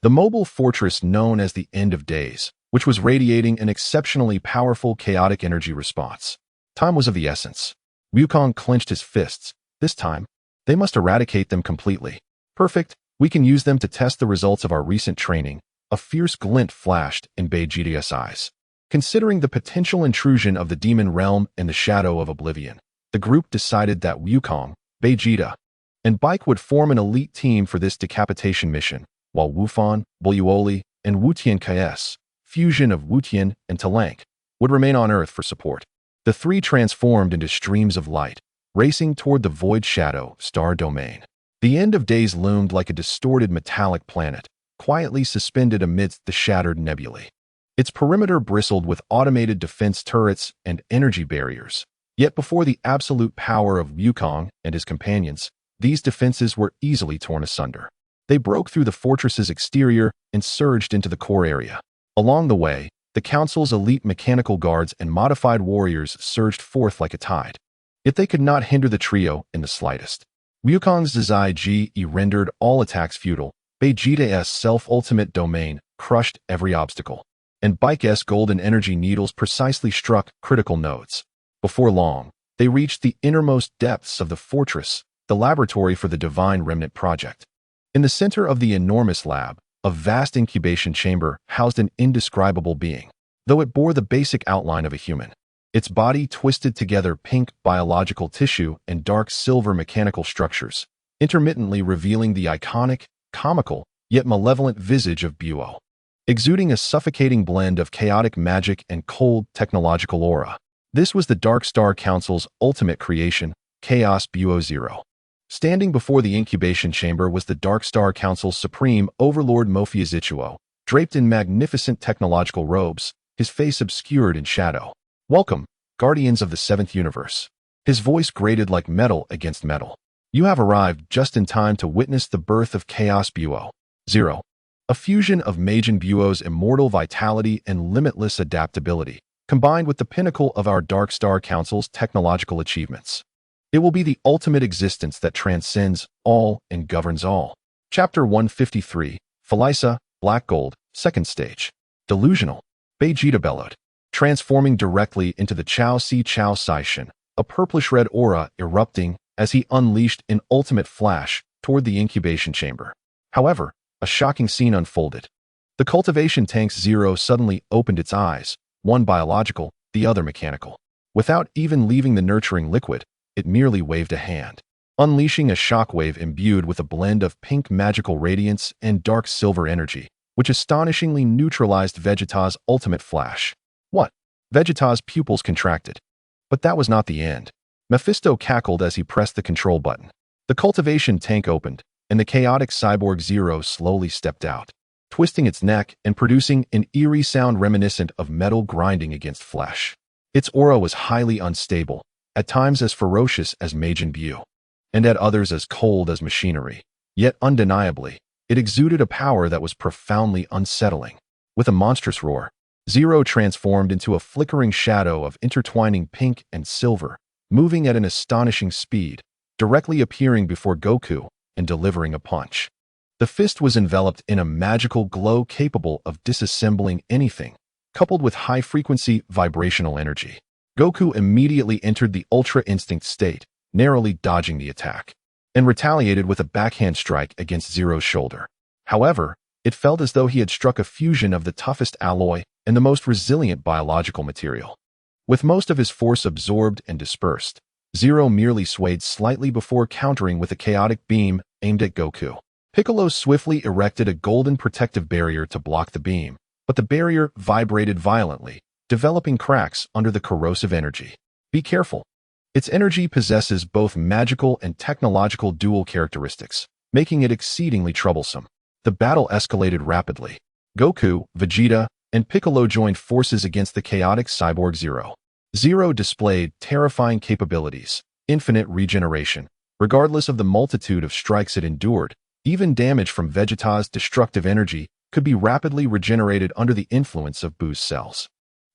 The mobile fortress known as the End of Days, which was radiating an exceptionally powerful chaotic energy response. Time was of the essence. Wukong clenched his fists. This time, they must eradicate them completely. Perfect, we can use them to test the results of our recent training. A fierce glint flashed in Vegeta's eyes. Considering the potential intrusion of the demon realm and the shadow of oblivion, the group decided that Wukong, Vegeta, and Bike would form an elite team for this decapitation mission, while Wufan, Broly, and Wutian Kai's, fusion of Wutian and Talank, would remain on Earth for support. The three transformed into streams of light, racing toward the Void Shadow Star domain. The End of Days loomed like a distorted metallic planet, quietly suspended amidst the shattered nebulae. Its perimeter bristled with automated defense turrets and energy barriers. Yet before the absolute power of Wukong and his companions, these defenses were easily torn asunder. They broke through the fortress's exterior and surged into the core area. Along the way, the Council's elite mechanical guards and modified warriors surged forth like a tide. Yet they could not hinder the trio in the slightest. Wukong's Zai Ji rendered all attacks futile. Vegeta's self-ultimate domain crushed every obstacle, and Bike's golden energy needles precisely struck critical nodes. Before long, they reached the innermost depths of the fortress, the laboratory for the Divine Remnant Project. In the center of the enormous lab, a vast incubation chamber housed an indescribable being, though it bore the basic outline of a human. Its body twisted together pink biological tissue and dark silver mechanical structures, intermittently revealing the iconic, comical, yet malevolent visage of Buo, exuding a suffocating blend of chaotic magic and cold technological aura. This was the Dark Star Council's ultimate creation, Chaos Buo Zero. Standing before the incubation chamber was the Dark Star Council's supreme overlord Mofiazichuo, draped in magnificent technological robes, his face obscured in shadow. Welcome, Guardians of the Seventh Universe. His voice grated like metal against metal. You have arrived just in time to witness the birth of Chaos Buo. Zero. A fusion of Majin Buo's immortal vitality and limitless adaptability, combined with the pinnacle of our Dark Star Council's technological achievements. It will be the ultimate existence that transcends all and governs all. Chapter 153, Felisa, Black Gold, Second Stage. Delusional. Vegeta bellowed, transforming directly into the Chao Saiyan, a purplish-red aura erupting as he unleashed an ultimate flash toward the incubation chamber. However, a shocking scene unfolded. The cultivation tank's Zero suddenly opened its eyes, one biological, the other mechanical. Without even leaving the nurturing liquid, it merely waved a hand, unleashing a shockwave imbued with a blend of pink magical radiance and dark silver energy, which astonishingly neutralized Vegeta's ultimate flash. What? Vegeta's pupils contracted. But that was not the end. Mephisto cackled as he pressed the control button. The cultivation tank opened, and the chaotic cyborg Zero slowly stepped out, twisting its neck and producing an eerie sound reminiscent of metal grinding against flesh. Its aura was highly unstable, at times as ferocious as Majin Buu, and at others as cold as machinery. Yet undeniably, it exuded a power that was profoundly unsettling. With a monstrous roar, Zero transformed into a flickering shadow of intertwining pink and silver, moving at an astonishing speed, directly appearing before Goku and delivering a punch. The fist was enveloped in a magical glow capable of disassembling anything, coupled with high-frequency vibrational energy. Goku immediately entered the Ultra Instinct state, narrowly dodging the attack, and retaliated with a backhand strike against Zero's shoulder. However, it felt as though he had struck a fusion of the toughest alloy and the most resilient biological material. With most of his force absorbed and dispersed, Zero merely swayed slightly before countering with a chaotic beam aimed at Goku. Piccolo swiftly erected a golden protective barrier to block the beam, but the barrier vibrated violently, developing cracks under the corrosive energy. Be careful. Its energy possesses both magical and technological dual characteristics, making it exceedingly troublesome. The battle escalated rapidly. Goku, Vegeta, and Piccolo joined forces against the chaotic cyborg Zero. Zero displayed terrifying capabilities, infinite regeneration. Regardless of the multitude of strikes it endured, even damage from Vegeta's destructive energy could be rapidly regenerated under the influence of Buu's cells.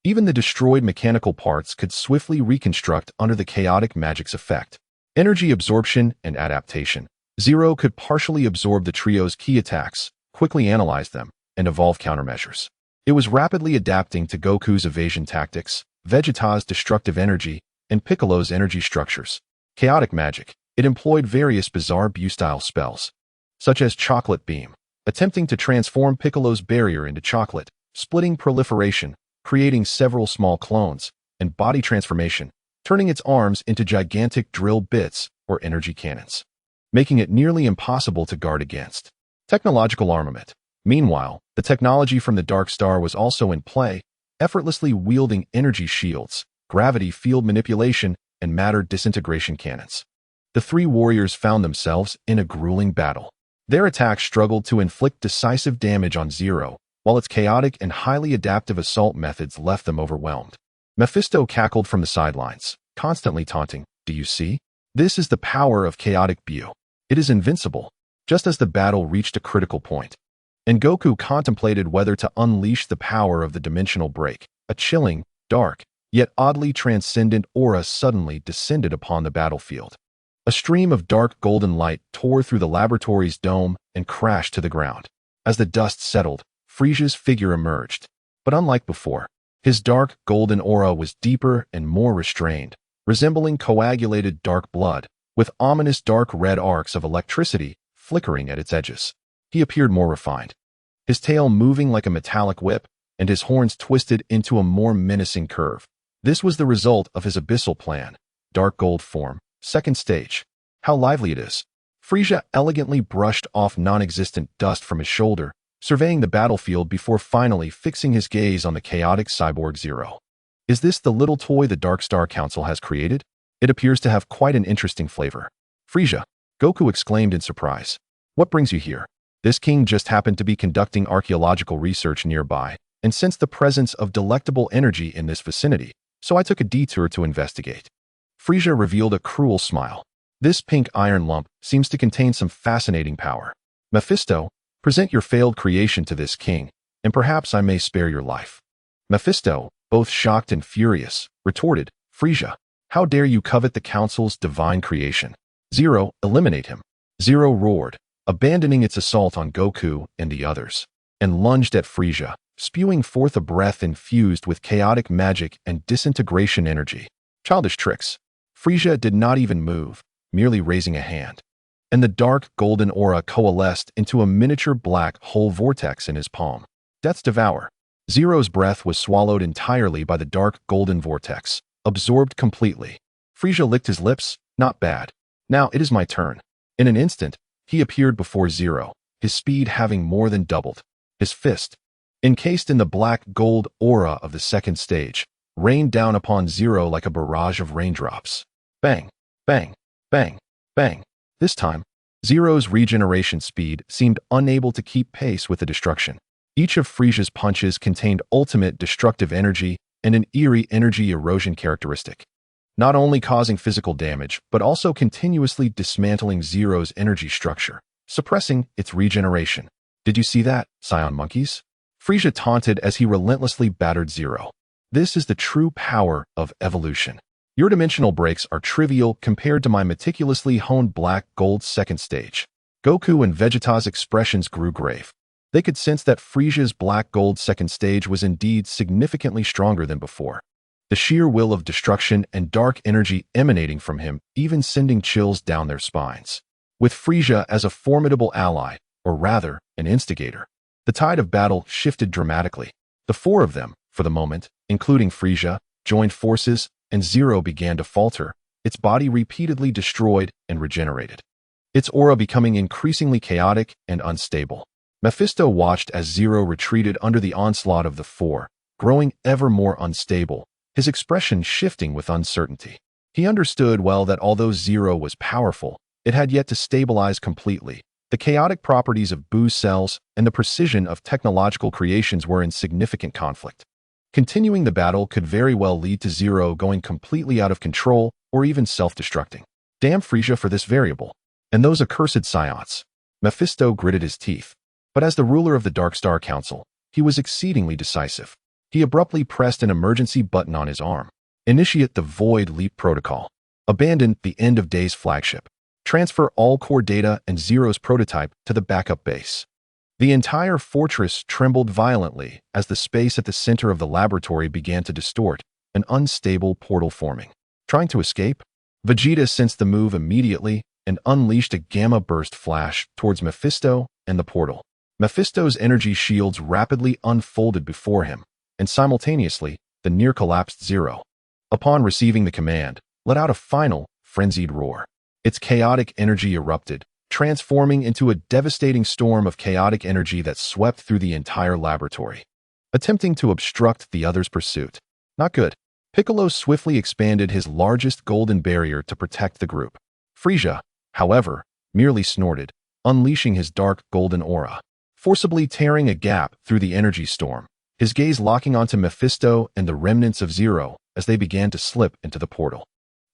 Even the destroyed mechanical parts could swiftly reconstruct under the chaotic magic's effect. Energy absorption and adaptation. Zero could partially absorb the trio's key attacks, quickly analyze them, and evolve countermeasures. It was rapidly adapting to Goku's evasion tactics, Vegeta's destructive energy, and Piccolo's energy structures. Chaotic magic. It employed various bizarre Buu-style spells, such as Chocolate Beam, attempting to transform Piccolo's barrier into chocolate, splitting proliferation, creating several small clones, and body transformation, turning its arms into gigantic drill bits or energy cannons, making it nearly impossible to guard against. Technological armament. Meanwhile, the technology from the Dark Star was also in play, effortlessly wielding energy shields, gravity field manipulation, and matter disintegration cannons. The three warriors found themselves in a grueling battle. Their attacks struggled to inflict decisive damage on Zero, while its chaotic and highly adaptive assault methods left them overwhelmed. Mephisto cackled from the sidelines, constantly taunting, "Do you see? This is the power of chaotic Buu. It is invincible." Just as the battle reached a critical point, and Goku contemplated whether to unleash the power of the dimensional break, a chilling, dark, yet oddly transcendent aura suddenly descended upon the battlefield. A stream of dark golden light tore through the laboratory's dome and crashed to the ground. As the dust settled, Frieza's figure emerged. But unlike before, his dark golden aura was deeper and more restrained, resembling coagulated dark blood, with ominous dark red arcs of electricity flickering at its edges. He appeared more refined, his tail moving like a metallic whip, and his horns twisted into a more menacing curve. This was the result of his abyssal plan. Dark gold form, second stage. How lively it is. Frieza elegantly brushed off non-existent dust from his shoulder, surveying the battlefield before finally fixing his gaze on the chaotic cyborg Zero. Is this the little toy the Dark Star Council has created? It appears to have quite an interesting flavor. Frieza, Goku exclaimed in surprise. What brings you here? This king just happened to be conducting archaeological research nearby, and sensed the presence of delectable energy in this vicinity, so I took a detour to investigate. Frieza revealed a cruel smile. This pink iron lump seems to contain some fascinating power. Mephisto, present your failed creation to this king, and perhaps I may spare your life. Mephisto, both shocked and furious, retorted, Frieza, how dare you covet the council's divine creation? Zero, eliminate him. Zero roared, abandoning its assault on Goku and the others, and lunged at Frieza, spewing forth a breath infused with chaotic magic and disintegration energy. Childish tricks. Frieza did not even move, merely raising a hand, and the dark golden aura coalesced into a miniature black hole vortex in his palm. Death's devour. Zero's breath was swallowed entirely by the dark golden vortex, absorbed completely. Frieza licked his lips. Not bad. Now it is my turn. In an instant, he appeared before Zero, his speed having more than doubled. His fist, encased in the black gold aura of the second stage, rained down upon Zero like a barrage of raindrops. Bang, bang, bang, bang. This time, Zero's regeneration speed seemed unable to keep pace with the destruction. Each of Frieza's punches contained ultimate destructive energy and an eerie energy erosion characteristic, not only causing physical damage, but also continuously dismantling Zero's energy structure, suppressing its regeneration. Did you see that, Saiyan monkeys? Frieza taunted as he relentlessly battered Zero. This is the true power of evolution. Your dimensional breaks are trivial compared to my meticulously honed black gold second stage. Goku and Vegeta's expressions grew grave. They could sense that Frieza's black gold second stage was indeed significantly stronger than before. The sheer will of destruction and dark energy emanating from him even sending chills down their spines. With Frieza as a formidable ally, or rather, an instigator, the tide of battle shifted dramatically. The four of them, for the moment, including Frieza, joined forces, and Zero began to falter, its body repeatedly destroyed and regenerated, its aura becoming increasingly chaotic and unstable. Mephisto watched as Zero retreated under the onslaught of the four, growing ever more unstable, his expression shifting with uncertainty. He understood well that although Zero was powerful, it had yet to stabilize completely. The chaotic properties of Buu's cells and the precision of technological creations were in significant conflict. Continuing the battle could very well lead to Zero going completely out of control or even self-destructing. Damn Frieza for this variable. And those accursed Saiyans. Mephisto gritted his teeth. But as the ruler of the Dark Star Council, he was exceedingly decisive. He abruptly pressed an emergency button on his arm. Initiate the Void Leap Protocol. Abandon the End of Days flagship. Transfer all core data and Zero's prototype to the backup base. The entire fortress trembled violently as the space at the center of the laboratory began to distort, an unstable portal forming. Trying to escape? Vegeta sensed the move immediately and unleashed a gamma burst flash towards Mephisto and the portal. Mephisto's energy shields rapidly unfolded before him, and simultaneously, the near-collapsed Zero, upon receiving the command, let out a final, frenzied roar. Its chaotic energy erupted, transforming into a devastating storm of chaotic energy that swept through the entire laboratory, attempting to obstruct the others' pursuit. Not good. Piccolo swiftly expanded his largest golden barrier to protect the group. Frieza, however, merely snorted, unleashing his dark golden aura, forcibly tearing a gap through the energy storm, his gaze locking onto Mephisto and the remnants of Zero as they began to slip into the portal.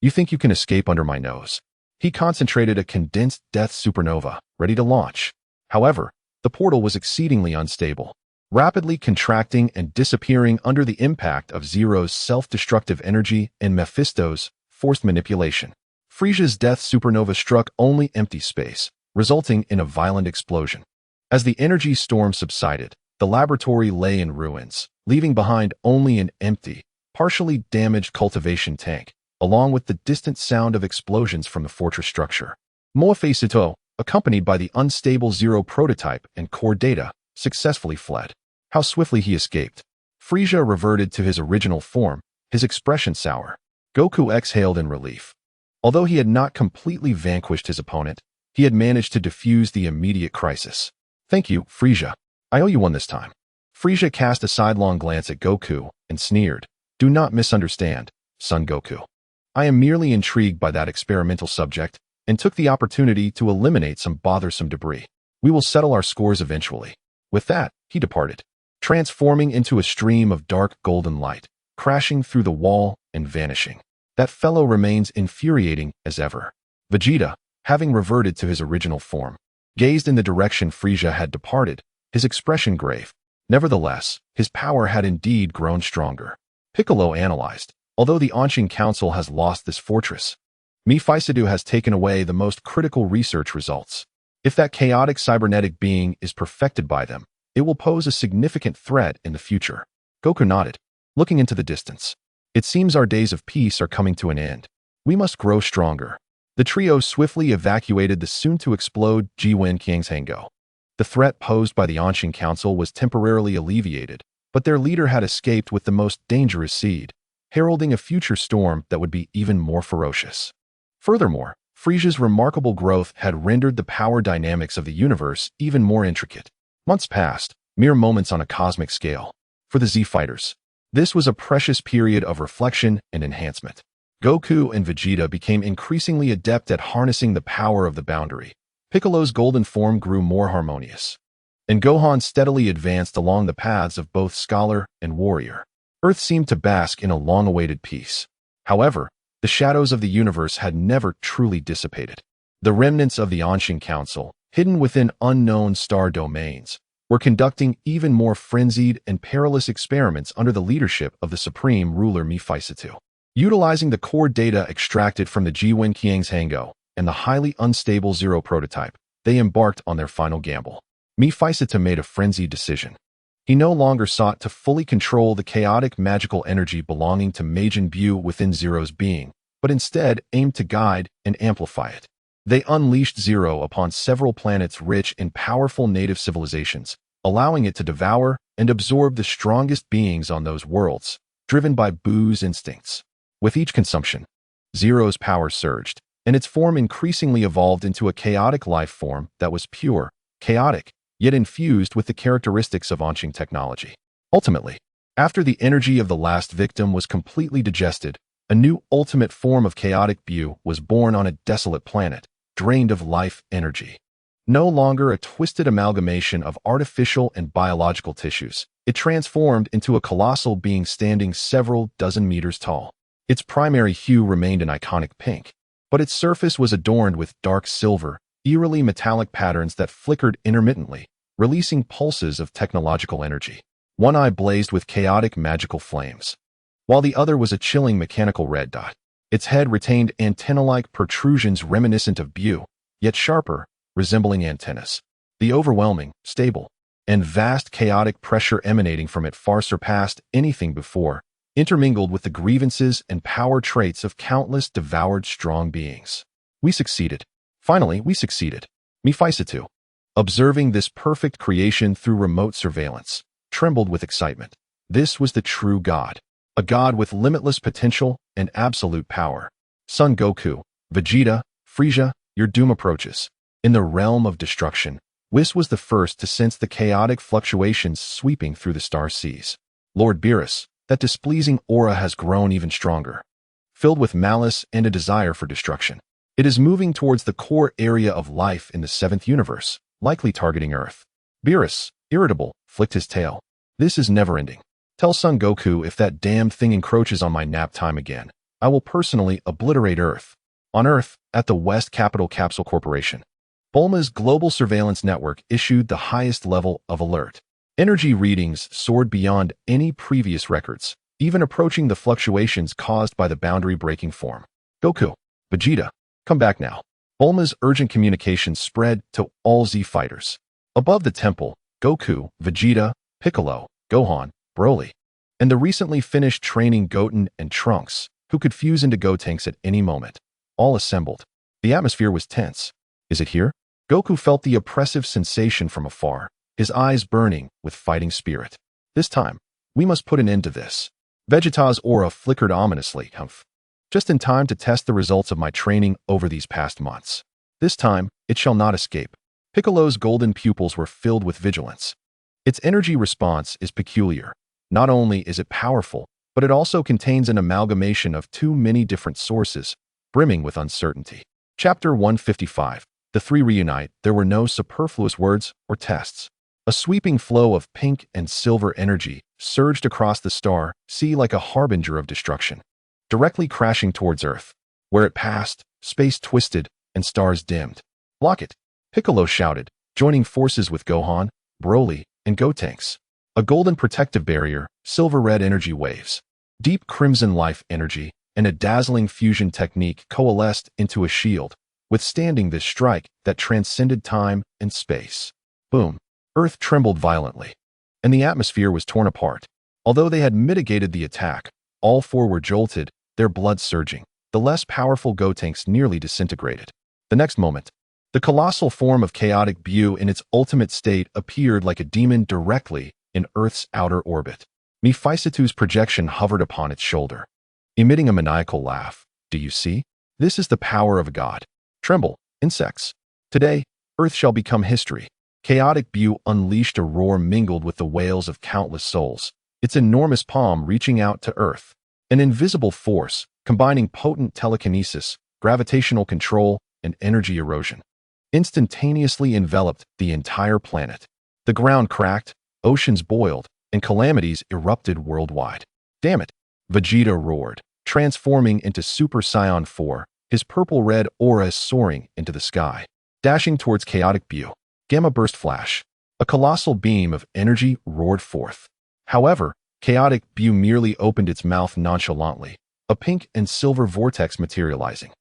You think you can escape under my nose? He concentrated a condensed death supernova, ready to launch. However, the portal was exceedingly unstable, rapidly contracting and disappearing under the impact of Zero's self-destructive energy and Mephisto's forced manipulation. Frieza's death supernova struck only empty space, resulting in a violent explosion. As the energy storm subsided, the laboratory lay in ruins, leaving behind only an empty, partially damaged cultivation tank, along with the distant sound of explosions from the fortress structure. Mephisto, accompanied by the unstable Zero prototype and core data, successfully fled. How swiftly he escaped. Frieza reverted to his original form, his expression sour. Goku exhaled in relief. Although he had not completely vanquished his opponent, he had managed to defuse the immediate crisis. Thank you, Frieza. I owe you one this time. Frieza cast a sidelong glance at Goku and sneered. Do not misunderstand, Son Goku. I am merely intrigued by that experimental subject and took the opportunity to eliminate some bothersome debris. We will settle our scores eventually. With that, he departed, transforming into a stream of dark golden light, crashing through the wall and vanishing. That fellow remains infuriating as ever. Vegeta, having reverted to his original form, gazed in the direction Frieza had departed, his expression grave. Nevertheless, his power had indeed grown stronger. Piccolo analyzed. Although the Anshin Council has lost this fortress, Mephisto has taken away the most critical research results. If that chaotic cybernetic being is perfected by them, it will pose a significant threat in the future. Goku nodded, looking into the distance. It seems our days of peace are coming to an end. We must grow stronger. The trio swiftly evacuated the soon-to-explode G1 Kiangsango. The threat posed by the Anshin Council was temporarily alleviated, but their leader had escaped with the most dangerous seed, heralding a future storm that would be even more ferocious. Furthermore, Frieza's remarkable growth had rendered the power dynamics of the universe even more intricate. Months passed, mere moments on a cosmic scale. For the Z-Fighters, this was a precious period of reflection and enhancement. Goku and Vegeta became increasingly adept at harnessing the power of the boundary. Piccolo's golden form grew more harmonious, and Gohan steadily advanced along the paths of both scholar and warrior. Earth seemed to bask in a long-awaited peace. However, the shadows of the universe had never truly dissipated. The remnants of the Anshin Council, hidden within unknown star domains, were conducting even more frenzied and perilous experiments under the leadership of the supreme ruler Mephisto. Utilizing the core data extracted from the G1 Kiangsango and the highly unstable Zero prototype, they embarked on their final gamble. Mephisto made a frenzied decision. He no longer sought to fully control the chaotic magical energy belonging to Majin Buu within Zero's being, but instead aimed to guide and amplify it. They unleashed Zero upon several planets rich in powerful native civilizations, allowing it to devour and absorb the strongest beings on those worlds, driven by Buu's instincts. With each consumption, Zero's power surged, and its form increasingly evolved into a chaotic life form that was pure, chaotic, yet infused with the characteristics of Anshin technology. Ultimately, after the energy of the last victim was completely digested, a new ultimate form of chaotic Buu was born on a desolate planet, drained of life energy. No longer a twisted amalgamation of artificial and biological tissues, it transformed into a colossal being standing several dozen meters tall. Its primary hue remained an iconic pink, but its surface was adorned with dark silver, eerily metallic patterns that flickered intermittently, releasing pulses of technological energy. One eye blazed with chaotic magical flames, while the other was a chilling mechanical red dot. Its head retained antenna-like protrusions reminiscent of Buu, yet sharper, resembling antennas. The overwhelming, stable, and vast chaotic pressure emanating from it far surpassed anything before, intermingled with the grievances and power traits of countless devoured strong beings. We succeeded. Finally, we succeeded. Mephisto, observing this perfect creation through remote surveillance, trembled with excitement. This was the true God, a God with limitless potential and absolute power. Son Goku, Vegeta, Frieza, your doom approaches. In the realm of destruction, Whis was the first to sense the chaotic fluctuations sweeping through the star seas. Lord Beerus, that displeasing aura has grown even stronger, filled with malice and a desire for destruction. It is moving towards the core area of life in the seventh universe, likely targeting Earth. Beerus, irritable, flicked his tail. This is never-ending. Tell Son Goku if that damned thing encroaches on my nap time again, I will personally obliterate Earth. On Earth, at the West Capital Capsule Corporation, Bulma's global surveillance network issued the highest level of alert. Energy readings soared beyond any previous records, even approaching the fluctuations caused by the boundary-breaking form. Goku, Vegeta, come back now. Bulma's urgent communication spread to all Z-Fighters. Above the temple, Goku, Vegeta, Piccolo, Gohan, Broly, and the recently finished training Goten and Trunks, who could fuse into Gotenks at any moment, all assembled. The atmosphere was tense. Is it here? Goku felt the oppressive sensation from afar, his eyes burning with fighting spirit. This time, we must put an end to this. Vegeta's aura flickered ominously, just in time to test the results of my training over these past months. This time, it shall not escape. Piccolo's golden pupils were filled with vigilance. Its energy response is peculiar. Not only is it powerful, but it also contains an amalgamation of too many different sources, brimming with uncertainty. Chapter 155. The three reunite. There were no superfluous words or tests. A sweeping flow of pink and silver energy surged across the star sea like a harbinger of destruction. directly crashing towards Earth. Where it passed, space twisted and stars dimmed. Block it! Piccolo shouted, joining forces with Gohan, Broly, and Gotenks. A golden protective barrier, silver-red energy waves, deep crimson life energy, and a dazzling fusion technique coalesced into a shield, withstanding this strike that transcended time and space. Boom! Earth trembled violently, and the atmosphere was torn apart. Although they had mitigated the attack, all four were jolted, their blood surging. The less powerful Gotenks nearly disintegrated. The next moment, the colossal form of chaotic Bu in its ultimate state appeared like a demon directly in Earth's outer orbit. Mephisto's projection hovered upon its shoulder, emitting a maniacal laugh. Do you see? This is the power of a god. Tremble, insects. Today, Earth shall become history. Chaotic Bu unleashed a roar mingled with the wails of countless souls, its enormous palm reaching out to Earth. An invisible force, combining potent telekinesis, gravitational control, and energy erosion, instantaneously enveloped the entire planet. The ground cracked, oceans boiled, and calamities erupted worldwide. Damn it! Vegeta roared, transforming into Super Saiyan 4, his purple-red aura soaring into the sky. Dashing towards chaotic Bu, Gamma Burst Flash. A colossal beam of energy roared forth. However, chaotic Bu merely opened its mouth nonchalantly, a pink and silver vortex materializing,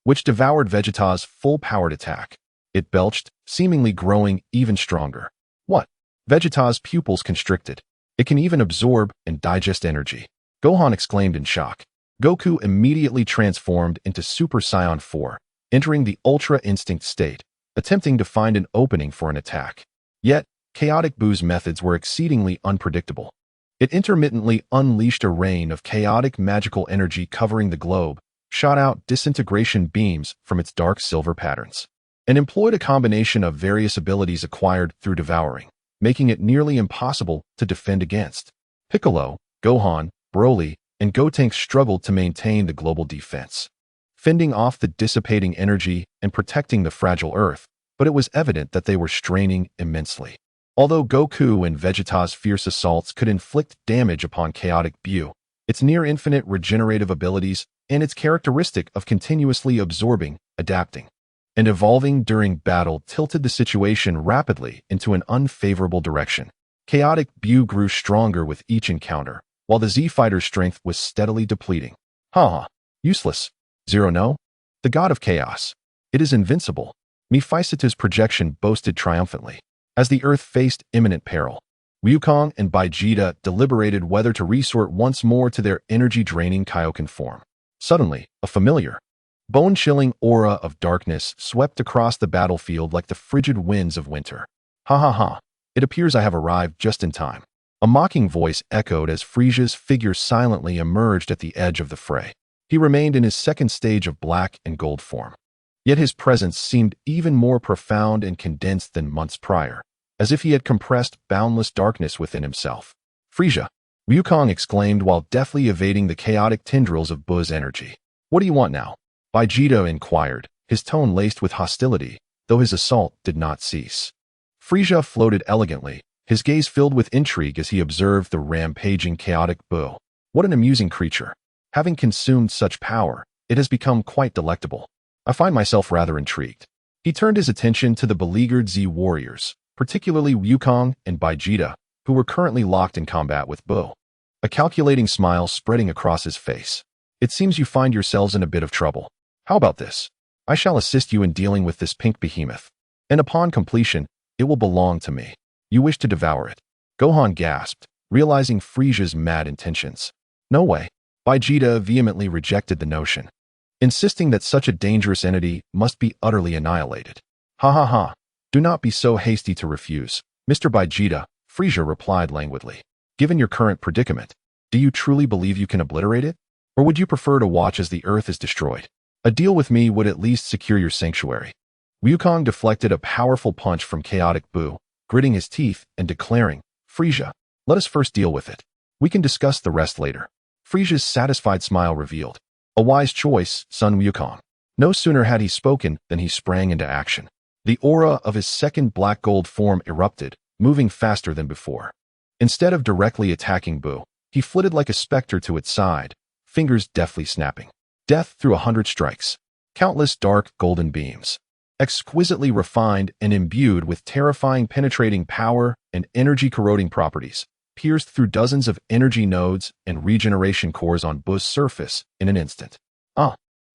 which devoured Vegeta's full-powered attack. It belched, seemingly growing even stronger. What? Vegeta's pupils constricted. It can even absorb and digest energy. Gohan exclaimed in shock. Goku immediately transformed into Super Saiyan 4, entering the Ultra Instinct state, attempting to find an opening for an attack. Yet, chaotic Bu's methods were exceedingly unpredictable. It intermittently unleashed a rain of chaotic magical energy covering the globe, shot out disintegration beams from its dark silver patterns, and employed a combination of various abilities acquired through devouring, making it nearly impossible to defend against. Piccolo, Gohan, Broly, and Gotenks struggled to maintain the global defense, fending off the dissipating energy and protecting the fragile Earth, but it was evident that they were straining immensely. Although Goku and Vegeta's fierce assaults could inflict damage upon chaotic Bu, its near-infinite regenerative abilities and its characteristic of continuously absorbing, adapting, and evolving during battle tilted the situation rapidly into an unfavorable direction. Chaotic Bu grew stronger with each encounter, while the Z-Fighter's strength was steadily depleting. Haha, useless. Zero no? The god of chaos. It is invincible. Mephisto's projection boasted triumphantly. As the Earth faced imminent peril, Wukong and Vegeta deliberated whether to resort once more to their energy-draining Kaioken form. Suddenly, a familiar, bone-chilling aura of darkness swept across the battlefield like the frigid winds of winter. Ha ha ha, it appears I have arrived just in time. A mocking voice echoed as Frieza's figure silently emerged at the edge of the fray. He remained in his second stage of black and gold form. Yet his presence seemed even more profound and condensed than months prior, as if he had compressed boundless darkness within himself. Frieza! Wukong exclaimed while deftly evading the chaotic tendrils of Bu's energy. What do you want now? Vegeta inquired, his tone laced with hostility, though his assault did not cease. Frieza floated elegantly, his gaze filled with intrigue as he observed the rampaging chaotic Bu. What an amusing creature. Having consumed such power, it has become quite delectable. I find myself rather intrigued. He turned his attention to the beleaguered Z warriors, particularly Wukong and Vegeta, who were currently locked in combat with Bu. A calculating smile spreading across his face. It seems you find yourselves in a bit of trouble. How about this? I shall assist you in dealing with this pink behemoth, and upon completion, it will belong to me. You wish to devour it? Gohan gasped, realizing Frieza's mad intentions. No way. Vegeta vehemently rejected the notion, insisting that such a dangerous entity must be utterly annihilated. Ha ha ha, do not be so hasty to refuse, Mr. Vegeta, Frieza replied languidly. Given your current predicament, do you truly believe you can obliterate it? Or would you prefer to watch as the Earth is destroyed? A deal with me would at least secure your sanctuary. Wukong deflected a powerful punch from chaotic Bu, gritting his teeth and declaring, Frieza, let us first deal with it. We can discuss the rest later. Frieza's satisfied smile revealed. A wise choice, son Wukong. No sooner had he spoken than he sprang into action. The aura of his second black gold form erupted, moving faster than before. Instead of directly attacking Bu, he flitted like a specter to its side, fingers deftly snapping. Death through 100 strikes. Countless dark golden beams. Exquisitely refined and imbued with terrifying penetrating power and energy-corroding properties, pierced through dozens of energy nodes and regeneration cores on Bu's surface in an instant.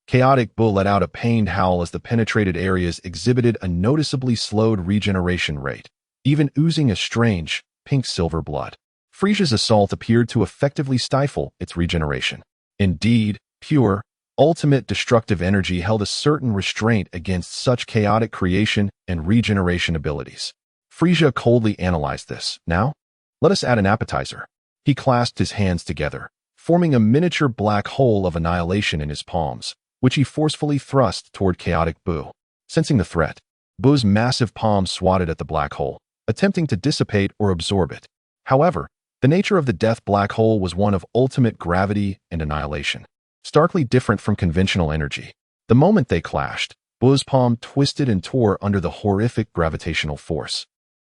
Chaotic Bu let out a pained howl as the penetrated areas exhibited a noticeably slowed regeneration rate, even oozing a strange, pink-silver blood. Frieza's assault appeared to effectively stifle its regeneration. Indeed, pure, ultimate destructive energy held a certain restraint against such chaotic creation and regeneration abilities. Frieza coldly analyzed this. Now, let us add an appetizer. He clasped his hands together, forming a miniature black hole of annihilation in his palms, which he forcefully thrust toward chaotic Bu. Sensing the threat, Bu's massive palms swatted at the black hole, attempting to dissipate or absorb it. However, the nature of the death black hole was one of ultimate gravity and annihilation, starkly different from conventional energy. The moment they clashed, Bu's palm twisted and tore under the horrific gravitational force,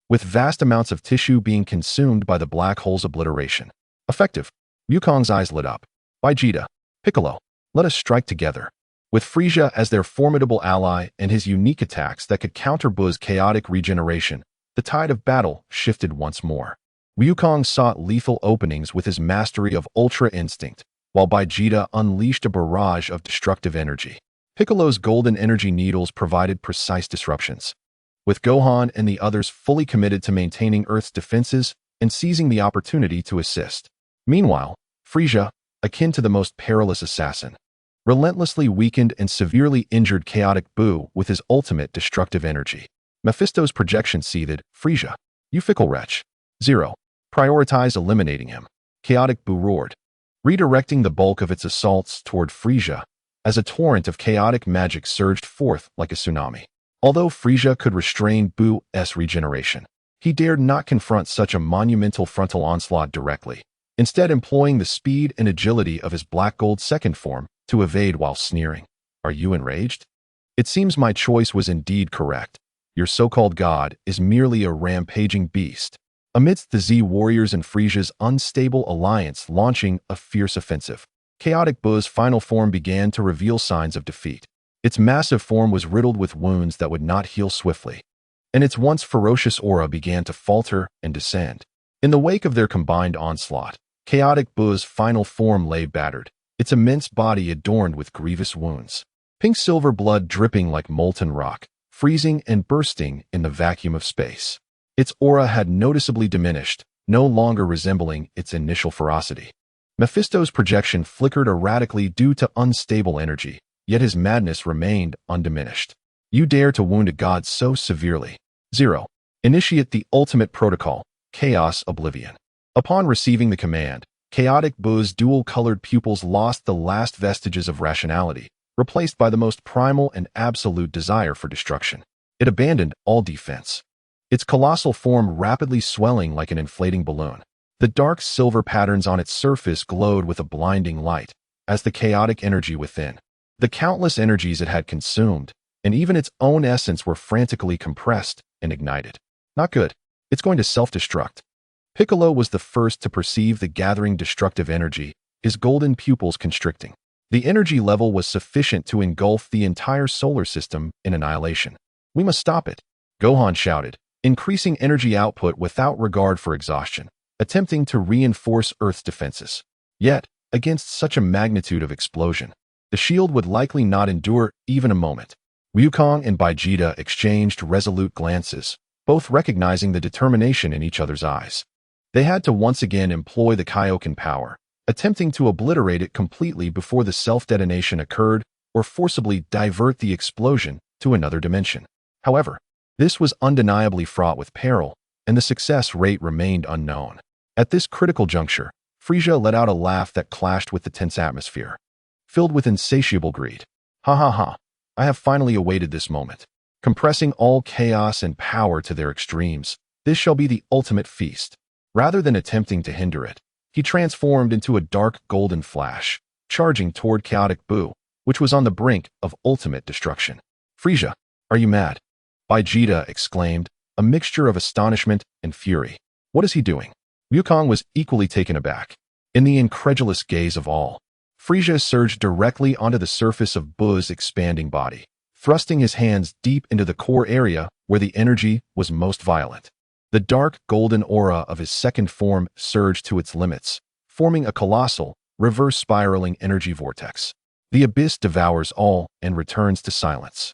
with vast amounts of tissue being consumed by the black hole's obliteration. Effective. Wukong's eyes lit up. Vegeta, Piccolo, let us strike together. With Frieza as their formidable ally and his unique attacks that could counter Bu's chaotic regeneration, the tide of battle shifted once more. Wukong sought lethal openings with his mastery of Ultra Instinct, while Vegeta unleashed a barrage of destructive energy. Piccolo's golden energy needles provided precise disruptions, with Gohan and the others fully committed to maintaining Earth's defenses and seizing the opportunity to assist. Meanwhile, Frieza, akin to the most perilous assassin, relentlessly weakened and severely injured chaotic Bu with his ultimate destructive energy. Mephisto's projection seethed. Frieza, you fickle wretch. 0. Prioritize eliminating him. Chaotic Bu roared, redirecting the bulk of its assaults toward Frieza as a torrent of chaotic magic surged forth like a tsunami. Although Frieza could restrain Bu's regeneration, he dared not confront such a monumental frontal onslaught directly, instead employing the speed and agility of his black gold second form to evade while sneering. Are you enraged? It seems my choice was indeed correct. Your so-called god is merely a rampaging beast. Amidst the Z warriors and Frieza's unstable alliance launching a fierce offensive, chaotic Bu's final form began to reveal signs of defeat. Its massive form was riddled with wounds that would not heal swiftly, and its once ferocious aura began to falter and descend. In the wake of their combined onslaught, chaotic Bu's final form lay battered, its immense body adorned with grievous wounds. Pink-silver blood dripping like molten rock, freezing and bursting in the vacuum of space. Its aura had noticeably diminished, no longer resembling its initial ferocity. Mephisto's projection flickered erratically due to unstable energy, yet his madness remained undiminished. You dare to wound a god so severely. 0. Initiate the ultimate protocol, Chaos Oblivion. Upon receiving the command, chaotic Bu's dual-colored pupils lost the last vestiges of rationality, replaced by the most primal and absolute desire for destruction. It abandoned all defense, its colossal form rapidly swelling like an inflating balloon. The dark silver patterns on its surface glowed with a blinding light, as the chaotic energy within, the countless energies it had consumed, and even its own essence were frantically compressed and ignited. Not good. It's going to self-destruct. Piccolo was the first to perceive the gathering destructive energy, his golden pupils constricting. The energy level was sufficient to engulf the entire solar system in annihilation. We must stop it, Gohan shouted, increasing energy output without regard for exhaustion, attempting to reinforce Earth's defenses. Yet, against such a magnitude of explosion, the shield would likely not endure even a moment. Wukong and Vegeta exchanged resolute glances, both recognizing the determination in each other's eyes. They had to once again employ the Kaioken power, attempting to obliterate it completely before the self-detonation occurred or forcibly divert the explosion to another dimension. However, this was undeniably fraught with peril, and the success rate remained unknown. At this critical juncture, Frieza let out a laugh that clashed with the tense atmosphere, filled with insatiable greed. Ha ha ha, I have finally awaited this moment. Compressing all chaos and power to their extremes, this shall be the ultimate feast. Rather than attempting to hinder it, he transformed into a dark golden flash, charging toward chaotic Bu, which was on the brink of ultimate destruction. Frieza, are you mad? Vegeta exclaimed, a mixture of astonishment and fury. What is he doing? Wukong was equally taken aback. In the incredulous gaze of all, Frieza surged directly onto the surface of Bu's expanding body, thrusting his hands deep into the core area where the energy was most violent. The dark golden aura of his second form surged to its limits, forming a colossal, reverse-spiraling energy vortex. The abyss devours all and returns to silence.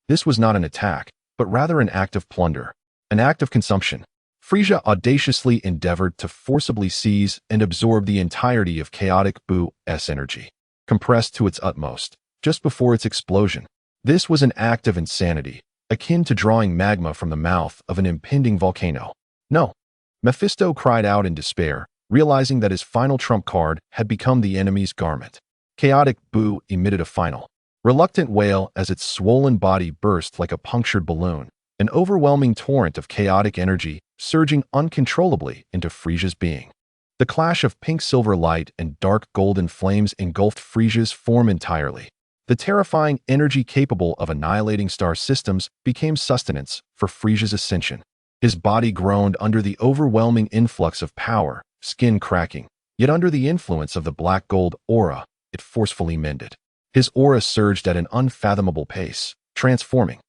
This was not an attack, but rather an act of plunder, an act of consumption. Frieza audaciously endeavored to forcibly seize and absorb the entirety of chaotic Bu's energy, compressed to its utmost, just before its explosion. This was an act of insanity, akin to drawing magma from the mouth of an impending volcano. No. Mephisto cried out in despair, realizing that his final trump card had become the enemy's garment. Chaotic Bu emitted a final, reluctant wail as its swollen body burst like a punctured balloon, an overwhelming torrent of chaotic energy surging uncontrollably into Frieza's being. The clash of pink-silver light and dark golden flames engulfed Frieza's form entirely. The terrifying energy capable of annihilating star systems became sustenance for Frieza's ascension. His body groaned under the overwhelming influx of power, skin cracking, yet under the influence of the black gold aura, it forcefully mended. His aura surged at an unfathomable pace, transforming.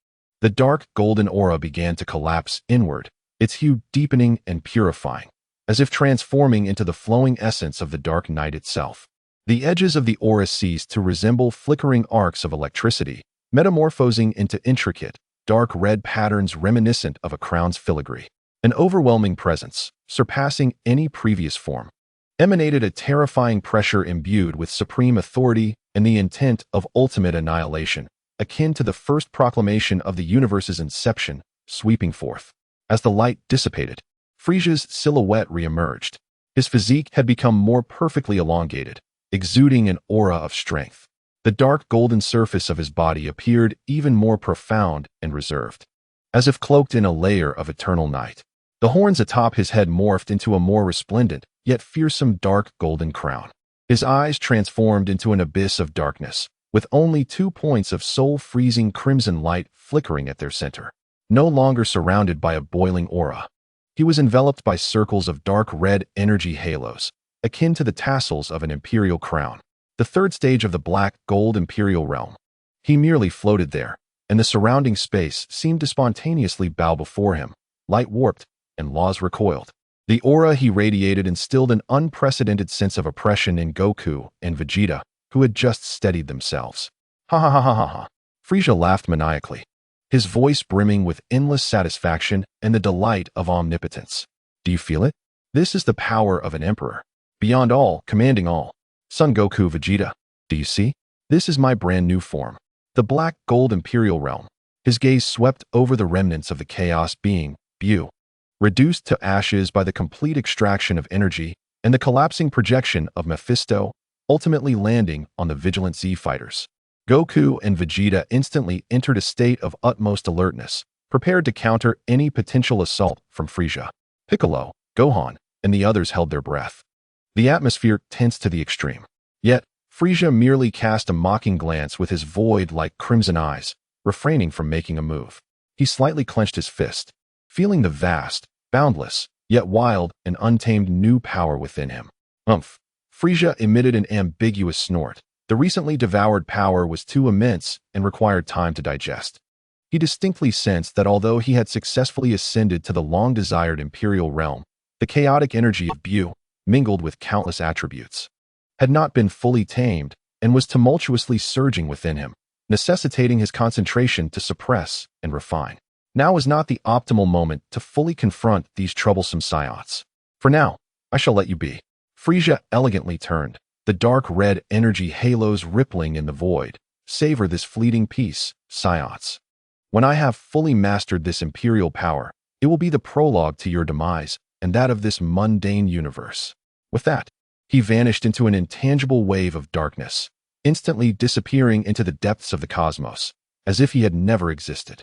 The dark golden aura began to collapse inward, its hue deepening and purifying, as if transforming into the flowing essence of the dark night itself. The edges of the aura ceased to resemble flickering arcs of electricity, metamorphosing into intricate, dark red patterns reminiscent of a crown's filigree. An overwhelming presence, surpassing any previous form, emanated a terrifying pressure imbued with supreme authority and the intent of ultimate annihilation, akin to the first proclamation of the universe's inception, sweeping forth. As the light dissipated, Frieza's silhouette reemerged. His physique had become more perfectly elongated, exuding an aura of strength. The dark golden surface of his body appeared even more profound and reserved, as if cloaked in a layer of eternal night. The horns atop his head morphed into a more resplendent, yet fearsome dark golden crown. His eyes transformed into an abyss of darkness, with only 2 points of soul-freezing crimson light flickering at their center. No longer surrounded by a boiling aura, he was enveloped by circles of dark red energy halos, akin to the tassels of an imperial crown. The third stage of the black gold imperial realm. He merely floated there, and the surrounding space seemed to spontaneously bow before him, light warped, and laws recoiled. The aura he radiated instilled an unprecedented sense of oppression in Goku and Vegeta, who had just steadied themselves. Ha ha ha ha ha ha. Frieza laughed maniacally, his voice brimming with endless satisfaction and the delight of omnipotence. Do you feel it? This is the power of an emperor. Beyond all, commanding all. Son Goku Vegeta, do you see? This is my brand new form. The black gold imperial realm. His gaze swept over the remnants of the chaos being, Bu, reduced to ashes by the complete extraction of energy and the collapsing projection of Mephisto, ultimately landing on the vigilant Z fighters. Goku and Vegeta instantly entered a state of utmost alertness, prepared to counter any potential assault from Frieza. Piccolo, Gohan, and the others held their breath. The atmosphere tensed to the extreme. Yet, Frieza merely cast a mocking glance with his void-like crimson eyes, refraining from making a move. He slightly clenched his fist, feeling the vast, boundless, yet wild and untamed new power within him. Umph! Frieza emitted an ambiguous snort. The recently devoured power was too immense and required time to digest. He distinctly sensed that although he had successfully ascended to the long-desired imperial realm, the chaotic energy of Bu, mingled with countless attributes, had not been fully tamed and was tumultuously surging within him, necessitating his concentration to suppress and refine. Now was not the optimal moment to fully confront these troublesome Saiyans. For now, I shall let you be. Frieza elegantly turned, the dark red energy halos rippling in the void. Savor this fleeting peace, Saiyans. When I have fully mastered this imperial power, it will be the prologue to your demise and that of this mundane universe. With that, he vanished into an intangible wave of darkness, instantly disappearing into the depths of the cosmos, as if he had never existed.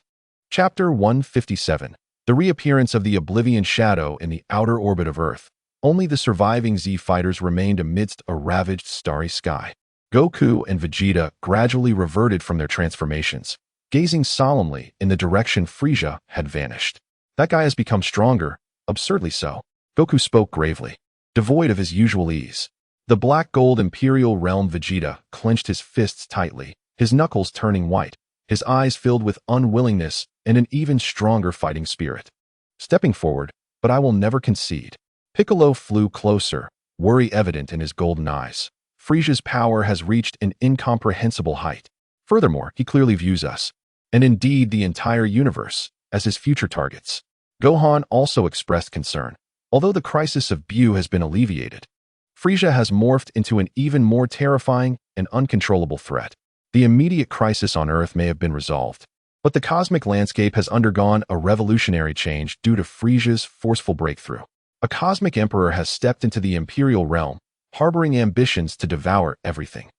Chapter 157. The reappearance of the Oblivion Shadow in the outer orbit of Earth. Only the surviving Z fighters remained amidst a ravaged starry sky. Goku and Vegeta gradually reverted from their transformations, gazing solemnly in the direction Frieza had vanished. That guy has become stronger, absurdly so. Goku spoke gravely, devoid of his usual ease. The black gold Imperial Realm Vegeta clenched his fists tightly, his knuckles turning white, his eyes filled with unwillingness and an even stronger fighting spirit. Stepping forward, but I will never concede. Piccolo flew closer, worry evident in his golden eyes. Frieza's power has reached an incomprehensible height. Furthermore, he clearly views us, and indeed the entire universe, as his future targets. Gohan also expressed concern. Although the crisis of Bu has been alleviated, Frieza has morphed into an even more terrifying and uncontrollable threat. The immediate crisis on Earth may have been resolved, but the cosmic landscape has undergone a revolutionary change due to Frieza's forceful breakthrough. A cosmic emperor has stepped into the Imperial realm, harboring ambitions to devour everything.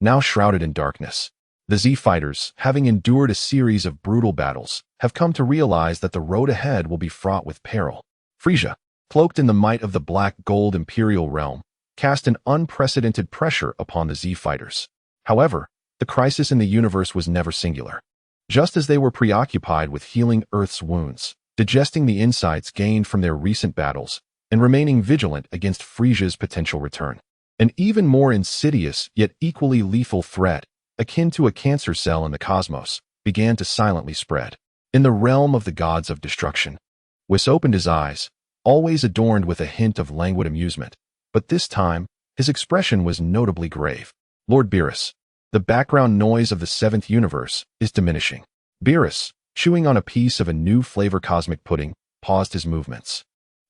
Now shrouded in darkness, the Z fighters, having endured a series of brutal battles, have come to realize that the road ahead will be fraught with peril. Frieza, cloaked in the might of the black gold Imperial realm, cast an unprecedented pressure upon the Z fighters. However, the crisis in the universe was never singular. Just as they were preoccupied with healing Earth's wounds, digesting the insights gained from their recent battles, and remaining vigilant against Frieza's potential return, an even more insidious yet equally lethal threat, akin to a cancer cell in the cosmos, began to silently spread. In the realm of the gods of destruction, Whis opened his eyes, always adorned with a hint of languid amusement, but this time, his expression was notably grave. Lord Beerus, the background noise of the seventh universe is diminishing. Beerus, chewing on a piece of a new flavor cosmic pudding, paused his movements.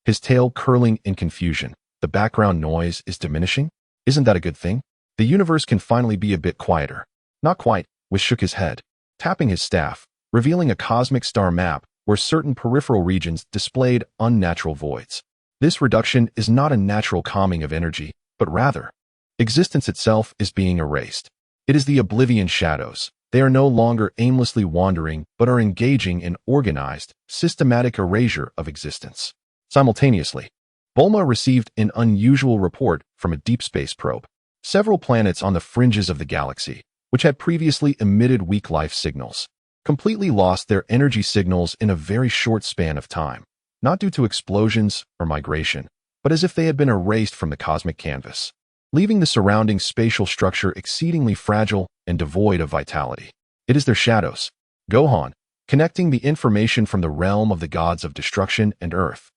His tail curling in confusion. The background noise is diminishing? Isn't that a good thing? The universe can finally be a bit quieter. Not quite, Whis shook his head, tapping his staff, revealing a cosmic star map where certain peripheral regions displayed unnatural voids. This reduction is not a natural calming of energy, but rather, existence itself is being erased. It is the oblivion shadows. They are no longer aimlessly wandering, but are engaging in organized, systematic erasure of existence. Simultaneously, Bulma received an unusual report from a deep space probe. Several planets on the fringes of the galaxy, which had previously emitted weak life signals, completely lost their energy signals in a very short span of time, not due to explosions or migration, but as if they had been erased from the cosmic canvas, leaving the surrounding spatial structure exceedingly fragile and devoid of vitality. It is their shadows. Gohan, connecting the information from the realm of the gods of destruction and Earth,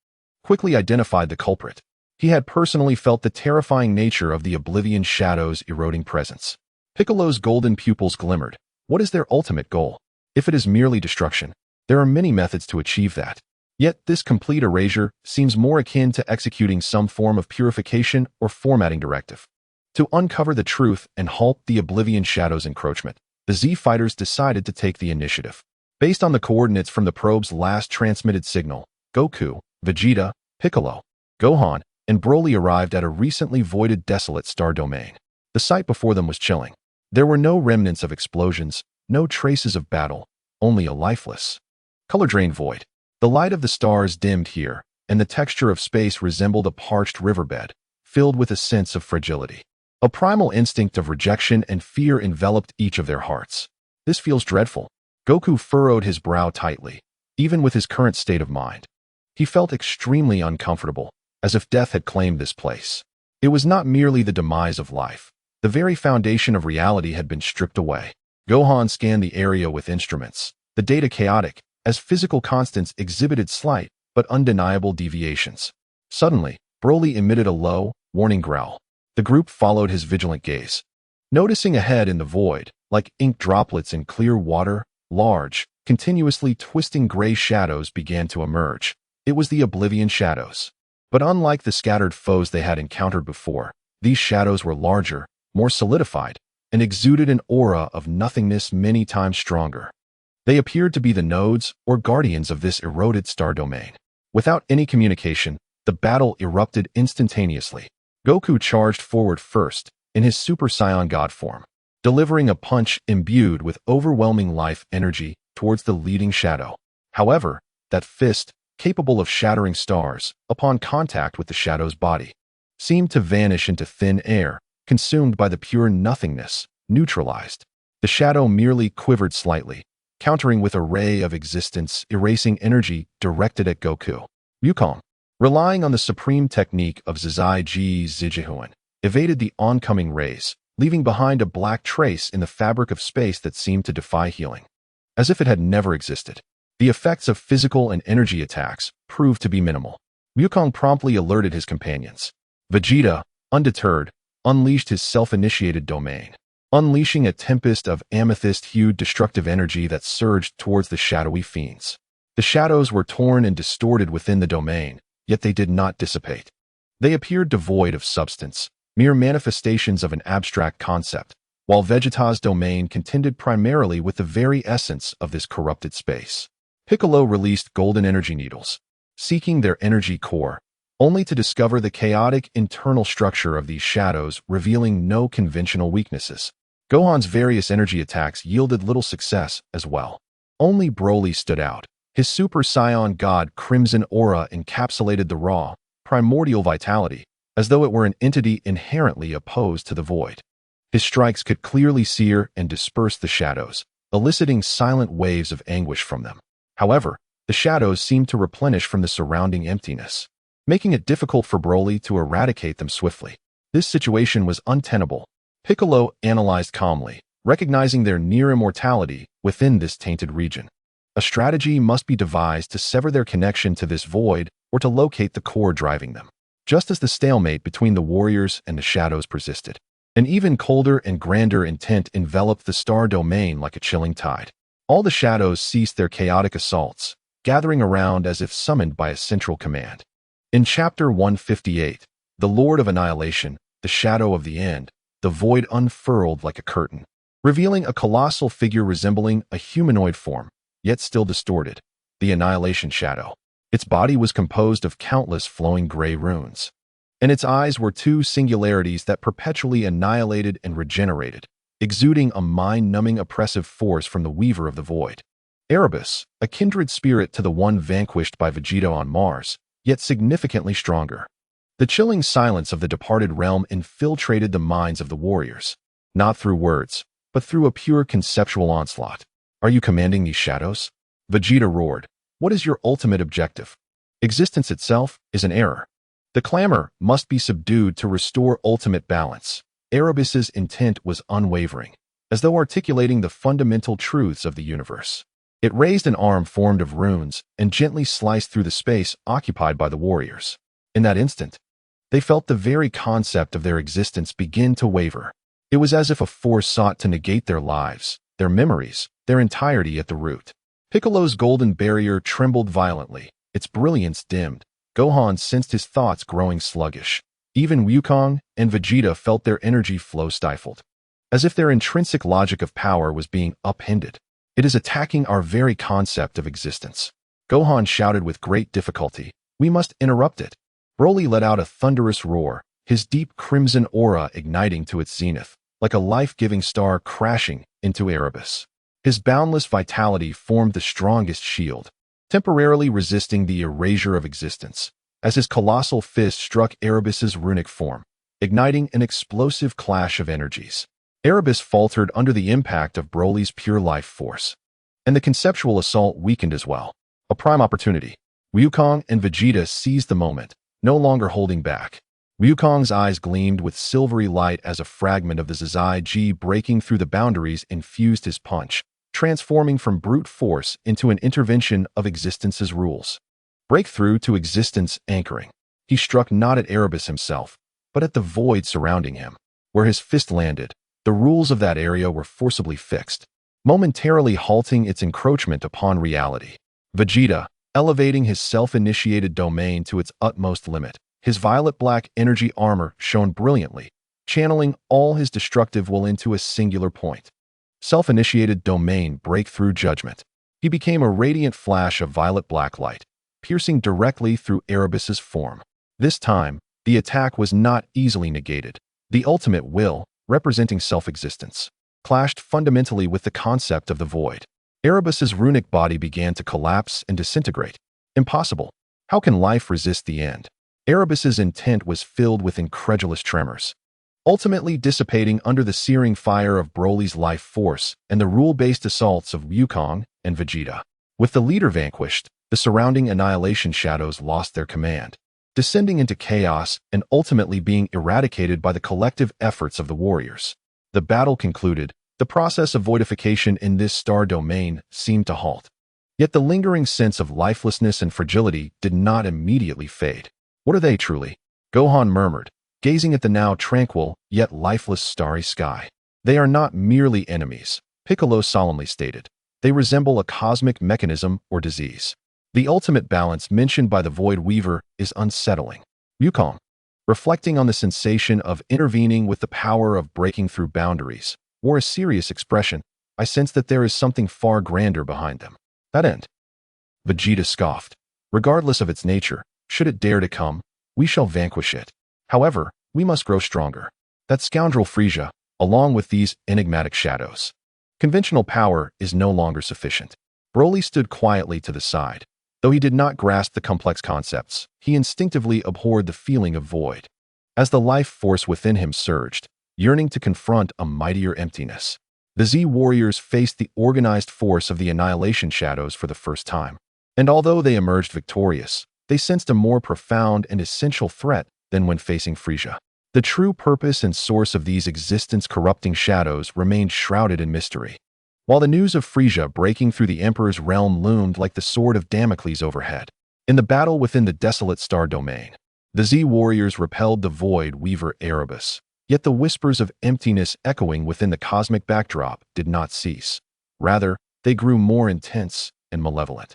quickly identified the culprit. He had personally felt the terrifying nature of the oblivion shadows' eroding presence. Piccolo's golden pupils glimmered. What is their ultimate goal? If it is merely destruction, there are many methods to achieve that. Yet this complete erasure seems more akin to executing some form of purification or formatting directive. To uncover the truth and halt the oblivion shadows' encroachment, the Z fighters decided to take the initiative. Based on the coordinates from the probe's last transmitted signal, Goku, Vegeta, Piccolo, Gohan, and Broly arrived at a recently voided desolate star domain. The sight before them was chilling. There were no remnants of explosions, no traces of battle, only a lifeless, color-drained void. The light of the stars dimmed here, and the texture of space resembled a parched riverbed, filled with a sense of fragility. A primal instinct of rejection and fear enveloped each of their hearts. This feels dreadful. Goku furrowed his brow tightly, even with his current state of mind. He felt extremely uncomfortable, as if death had claimed this place. It was not merely the demise of life. The very foundation of reality had been stripped away. Gohan scanned the area with instruments, the data chaotic, as physical constants exhibited slight but undeniable deviations. Suddenly, Broly emitted a low, warning growl. The group followed his vigilant gaze. Noticing ahead in the void, like ink droplets in clear water, large, continuously twisting gray shadows began to emerge. It was the oblivion shadows. But unlike the scattered foes they had encountered before, these shadows were larger, more solidified, and exuded an aura of nothingness many times stronger. They appeared to be the nodes or guardians of this eroded star domain. Without any communication, the battle erupted instantaneously. Goku charged forward first, in his Super Saiyan God form, delivering a punch imbued with overwhelming life energy towards the leading shadow. However, that fist, capable of shattering stars, upon contact with the shadow's body, seemed to vanish into thin air, consumed by the pure nothingness, neutralized. The shadow merely quivered slightly, countering with a ray of existence, erasing energy directed at Goku. Wukong, relying on the supreme technique of Zizai Ji Zijihuan, evaded the oncoming rays, leaving behind a black trace in the fabric of space that seemed to defy healing. As if it had never existed. The effects of physical and energy attacks proved to be minimal. Wukong promptly alerted his companions. Vegeta, undeterred, unleashed his self-initiated domain, unleashing a tempest of amethyst-hued destructive energy that surged towards the shadowy fiends. The shadows were torn and distorted within the domain, yet they did not dissipate. They appeared devoid of substance, mere manifestations of an abstract concept, while Vegeta's domain contended primarily with the very essence of this corrupted space. Piccolo released golden energy needles, seeking their energy core, only to discover the chaotic internal structure of these shadows, revealing no conventional weaknesses. Gohan's various energy attacks yielded little success as well. Only Broly stood out. His Super Saiyan God Crimson Aura encapsulated the raw, primordial vitality, as though it were an entity inherently opposed to the void. His strikes could clearly sear and disperse the shadows, eliciting silent waves of anguish from them. However, the shadows seemed to replenish from the surrounding emptiness, making it difficult for Broly to eradicate them swiftly. This situation was untenable. Piccolo analyzed calmly, recognizing their near immortality within this tainted region. A strategy must be devised to sever their connection to this void or to locate the core driving them. Just as the stalemate between the warriors and the shadows persisted, an even colder and grander intent enveloped the star domain like a chilling tide. All the shadows ceased their chaotic assaults, gathering around as if summoned by a central command. In Chapter 158, the Lord of Annihilation, the Shadow of the End, the void unfurled like a curtain, revealing a colossal figure resembling a humanoid form, yet still distorted, the Annihilation Shadow. Its body was composed of countless flowing gray runes, and its eyes were two singularities that perpetually annihilated and regenerated, exuding a mind-numbing oppressive force from the weaver of the void. Erebus, a kindred spirit to the one vanquished by Vegeta on Mars, yet significantly stronger. The chilling silence of the departed realm infiltrated the minds of the warriors, not through words, but through a pure conceptual onslaught. Are you commanding these shadows? Vegeta roared. What is your ultimate objective? Existence itself is an error. The clamor must be subdued to restore ultimate balance. Erebus's intent was unwavering, as though articulating the fundamental truths of the universe. It raised an arm formed of runes and gently sliced through the space occupied by the warriors. In that instant, they felt the very concept of their existence begin to waver. It was as if a force sought to negate their lives, their memories, their entirety at the root. Piccolo's golden barrier trembled violently, its brilliance dimmed. Gohan sensed his thoughts growing sluggish. Even Wukong and Vegeta felt their energy flow stifled, as if their intrinsic logic of power was being upended. It is attacking our very concept of existence. Gohan shouted with great difficulty. We must interrupt it. Broly let out a thunderous roar, his deep crimson aura igniting to its zenith, like a life-giving star crashing into Erebus. His boundless vitality formed the strongest shield, temporarily resisting the erasure of existence, as his colossal fist struck Erebus's runic form, igniting an explosive clash of energies. Erebus faltered under the impact of Broly's pure life force, and the conceptual assault weakened as well. A prime opportunity. Wukong and Vegeta seized the moment, no longer holding back. Wukong's eyes gleamed with silvery light as a fragment of the Zazai Ji breaking through the boundaries infused his punch, transforming from brute force into an intervention of existence's rules. Breakthrough to existence anchoring. He struck not at Erebus himself, but at the void surrounding him. Where his fist landed, the rules of that area were forcibly fixed, momentarily halting its encroachment upon reality. Vegeta, elevating his self-initiated domain to its utmost limit, his violet-black energy armor shone brilliantly, channeling all his destructive will into a singular point. Self-initiated domain breakthrough judgment. He became a radiant flash of violet-black light, piercing directly through Erebus's form. This time, the attack was not easily negated. The ultimate will, representing self-existence, clashed fundamentally with the concept of the void. Erebus's runic body began to collapse and disintegrate. Impossible. How can life resist the end? Erebus's intent was filled with incredulous tremors, ultimately dissipating under the searing fire of Broly's life force and the rule-based assaults of Wukong and Vegeta. With the leader vanquished, the surrounding annihilation shadows lost their command. descending into chaos and ultimately being eradicated by the collective efforts of the warriors. The battle concluded. The process of voidification in this star domain seemed to halt. Yet the lingering sense of lifelessness and fragility did not immediately fade. What are they truly? Gohan murmured, gazing at the now tranquil yet lifeless starry sky. They are not merely enemies, Piccolo solemnly stated. They resemble a cosmic mechanism or disease. The ultimate balance mentioned by the Void Weaver is unsettling. Wukong, reflecting on the sensation of intervening with the power of breaking through boundaries, wore a serious expression. I sense that there is something far grander behind them. That end. Vegeta scoffed. Regardless of its nature, should it dare to come, we shall vanquish it. However, we must grow stronger. That scoundrel Frieza, along with these enigmatic shadows. Conventional power is no longer sufficient. Broly stood quietly to the side. Though he did not grasp the complex concepts, he instinctively abhorred the feeling of void. As the life force within him surged, yearning to confront a mightier emptiness, the Z warriors faced the organized force of the Annihilation Shadows for the first time. And although they emerged victorious, they sensed a more profound and essential threat than when facing Frieza. The true purpose and source of these existence-corrupting shadows remained shrouded in mystery. While the news of Frieza breaking through the Emperor's realm loomed like the sword of Damocles overhead, in the battle within the desolate star domain, the Z warriors repelled the Void Weaver Erebus. Yet the whispers of emptiness echoing within the cosmic backdrop did not cease. Rather, they grew more intense and malevolent,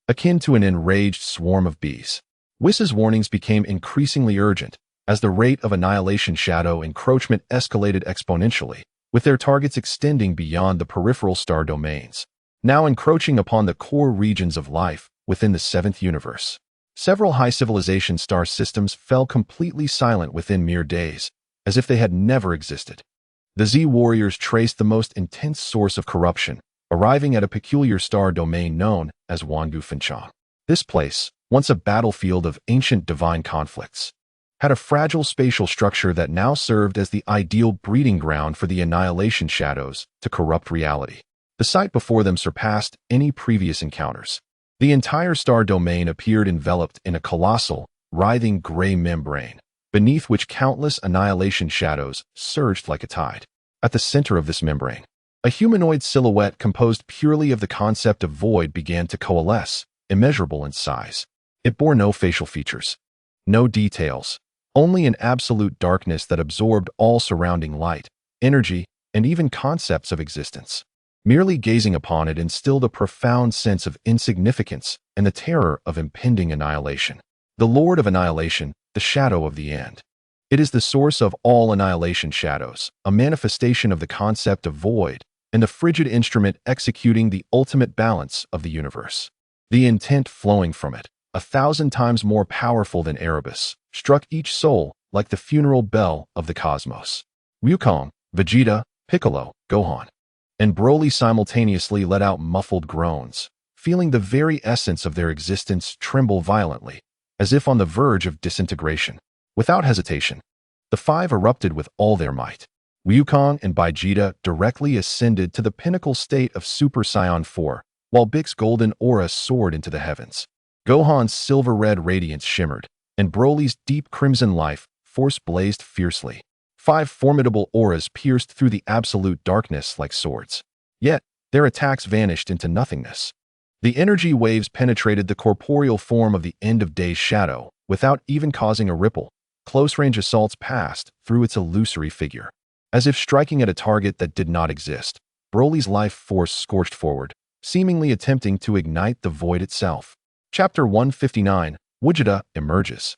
akin to an enraged swarm of bees. Whis' warnings became increasingly urgent as the rate of Annihilation Shadow encroachment escalated exponentially, with their targets extending beyond the peripheral star domains, now encroaching upon the core regions of life within the seventh universe. Several high civilization star systems fell completely silent within mere days, as if they had never existed. The Z warriors traced the most intense source of corruption, arriving at a peculiar star domain known as Wangu Finchang. This place, once a battlefield of ancient divine conflicts, had a fragile spatial structure that now served as the ideal breeding ground for the Annihilation Shadows to corrupt reality. The sight before them surpassed any previous encounters. The entire star domain appeared enveloped in a colossal, writhing gray membrane, beneath which countless Annihilation Shadows surged like a tide. At the center of this membrane, a humanoid silhouette composed purely of the concept of void began to coalesce, immeasurable in size. It bore no facial features, no details, only an absolute darkness that absorbed all surrounding light, energy, and even concepts of existence. Merely gazing upon it instilled a profound sense of insignificance and the terror of impending annihilation. The Lord of Annihilation, the shadow of the end. It is the source of all Annihilation Shadows, a manifestation of the concept of void, and the frigid instrument executing the ultimate balance of the universe. The intent flowing from it, 1,000 times more powerful than Erebus, struck each soul like the funeral bell of the cosmos. Wukong, Vegeta, Piccolo, Gohan, and Broly simultaneously let out muffled groans, feeling the very essence of their existence tremble violently, as if on the verge of disintegration. Without hesitation, the five erupted with all their might. Wukong and Vegeta directly ascended to the pinnacle state of Super Saiyan 4, while Bix's golden aura soared into the heavens. Gohan's silver-red radiance shimmered, and Broly's deep crimson life force blazed fiercely. 5 formidable auras pierced through the absolute darkness like swords. Yet, their attacks vanished into nothingness. The energy waves penetrated the corporeal form of the end-of-days shadow without even causing a ripple. Close-range assaults passed through its illusory figure. As if striking at a target that did not exist, Broly's life force scorched forward, seemingly attempting to ignite the void itself. Chapter 159, Vegeta emerges.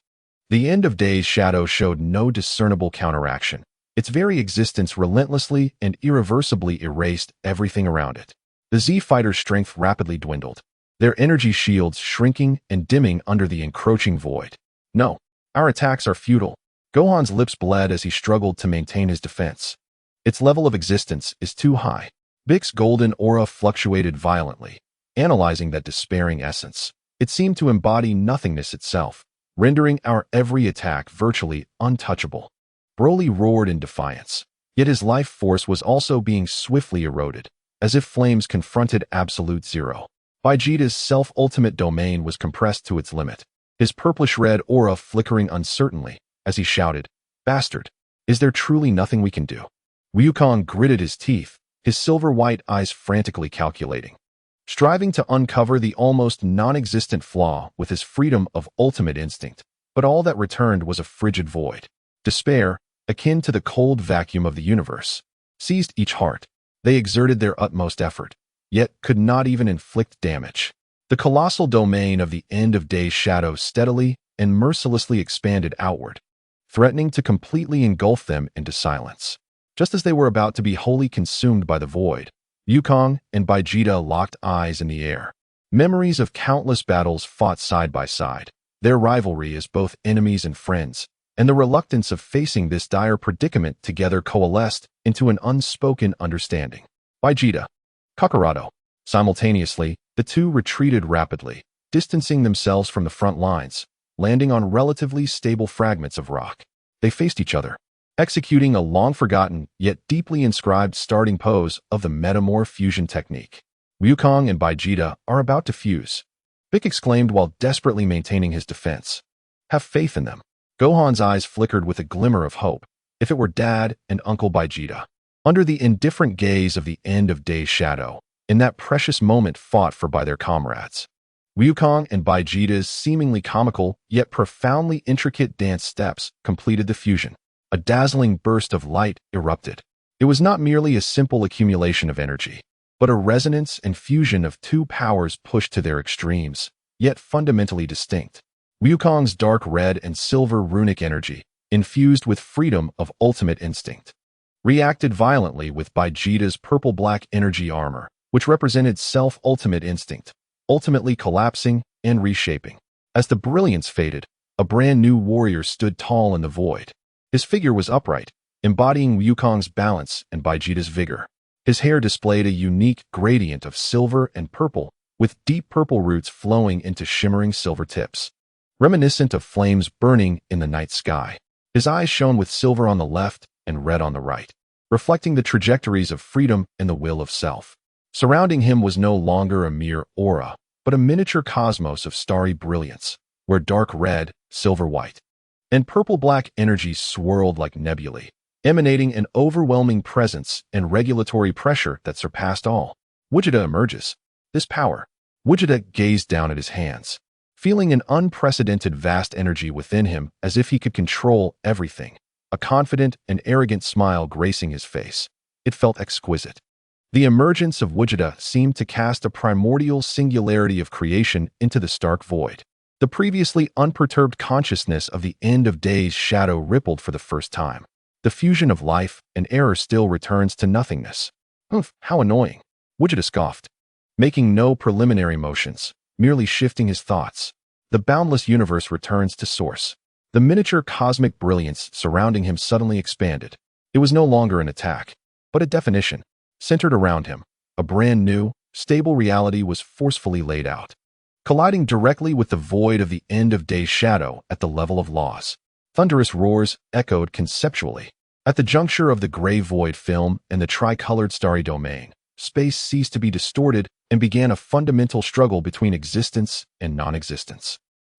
The end-of-days shadow showed no discernible counteraction. Its very existence relentlessly and irreversibly erased everything around it. The Z-fighters' strength rapidly dwindled, their energy shields shrinking and dimming under the encroaching void. No, our attacks are futile. Gohan's lips bled as he struggled to maintain his defense. Its level of existence is too high. Bix's golden aura fluctuated violently, analyzing that despairing essence. It seemed to embody nothingness itself, rendering our every attack virtually untouchable. Broly roared in defiance, yet his life force was also being swiftly eroded, as if flames confronted absolute zero. Vegeta's self-ultimate domain was compressed to its limit. his purplish-red aura flickering uncertainly as he shouted, "Bastard! Is there truly nothing we can do?" Wukong gritted his teeth, his silver-white eyes frantically calculating, striving to uncover the almost non-existent flaw with his freedom of ultimate instinct. But all that returned was a frigid void. Despair, akin to the cold vacuum of the universe, seized each heart. They exerted their utmost effort, yet could not even inflict damage. The colossal domain of the end of days shadow steadily and mercilessly expanded outward, threatening to completely engulf them into silence. Just as they were about to be wholly consumed by the void, Wukong and Vegeta locked eyes in the air. Memories of countless battles fought side by side, their rivalry as both enemies and friends, and the reluctance of facing this dire predicament together coalesced into an unspoken understanding. Vegeta, Kakarado. Simultaneously, the two retreated rapidly, distancing themselves from the front lines, landing on relatively stable fragments of rock. They faced each other, executing a long-forgotten yet deeply inscribed starting pose of the Metamorph fusion technique. Wukong and Vegeta are about to fuse, Bick exclaimed while desperately maintaining his defense. Have faith in them. Gohan's eyes flickered with a glimmer of hope. If it were Dad and Uncle Vegeta, under the indifferent gaze of the end of days shadow, in that precious moment fought for by their comrades. Wukong and Vegeta's seemingly comical yet profoundly intricate dance steps completed the fusion. A dazzling burst of light erupted. It was not merely a simple accumulation of energy, but a resonance and fusion of two powers pushed to their extremes, yet fundamentally distinct. Wukong's dark red and silver runic energy, infused with freedom of ultimate instinct, reacted violently with Vegeta's purple-black energy armor, which represented self-ultimate instinct, ultimately collapsing and reshaping. As the brilliance faded, a brand new warrior stood tall in the void. His figure was upright, embodying Wukong's balance and Vegeta's vigor. His hair displayed a unique gradient of silver and purple, with deep purple roots flowing into shimmering silver tips, reminiscent of flames burning in the night sky. His eyes shone with silver on the left and red on the right, reflecting the trajectories of freedom and the will of self. Surrounding him was no longer a mere aura, but a miniature cosmos of starry brilliance, where dark red, silver white, and purple-black energies swirled like nebulae, emanating an overwhelming presence and regulatory pressure that surpassed all. Vegeta emerges. This power. Vegeta gazed down at his hands, feeling an unprecedented vast energy within him as if he could control everything, a confident and arrogant smile gracing his face. It felt exquisite. The emergence of Vegeta seemed to cast a primordial singularity of creation into the stark void. The previously unperturbed consciousness of the end of days shadow rippled for the first time. The fusion of life and error still returns to nothingness. Oof, how annoying. Vegeta scoffed, making no preliminary motions, merely shifting his thoughts. The boundless universe returns to source. The miniature cosmic brilliance surrounding him suddenly expanded. It was no longer an attack, but a definition. Centered around him, a brand new, stable reality was forcefully laid out, colliding directly with the void of the end of days shadow at the level of laws. Thunderous roars echoed conceptually. At the juncture of the gray void film and the tricolored starry domain, space ceased to be distorted and began a fundamental struggle between existence and non-existence.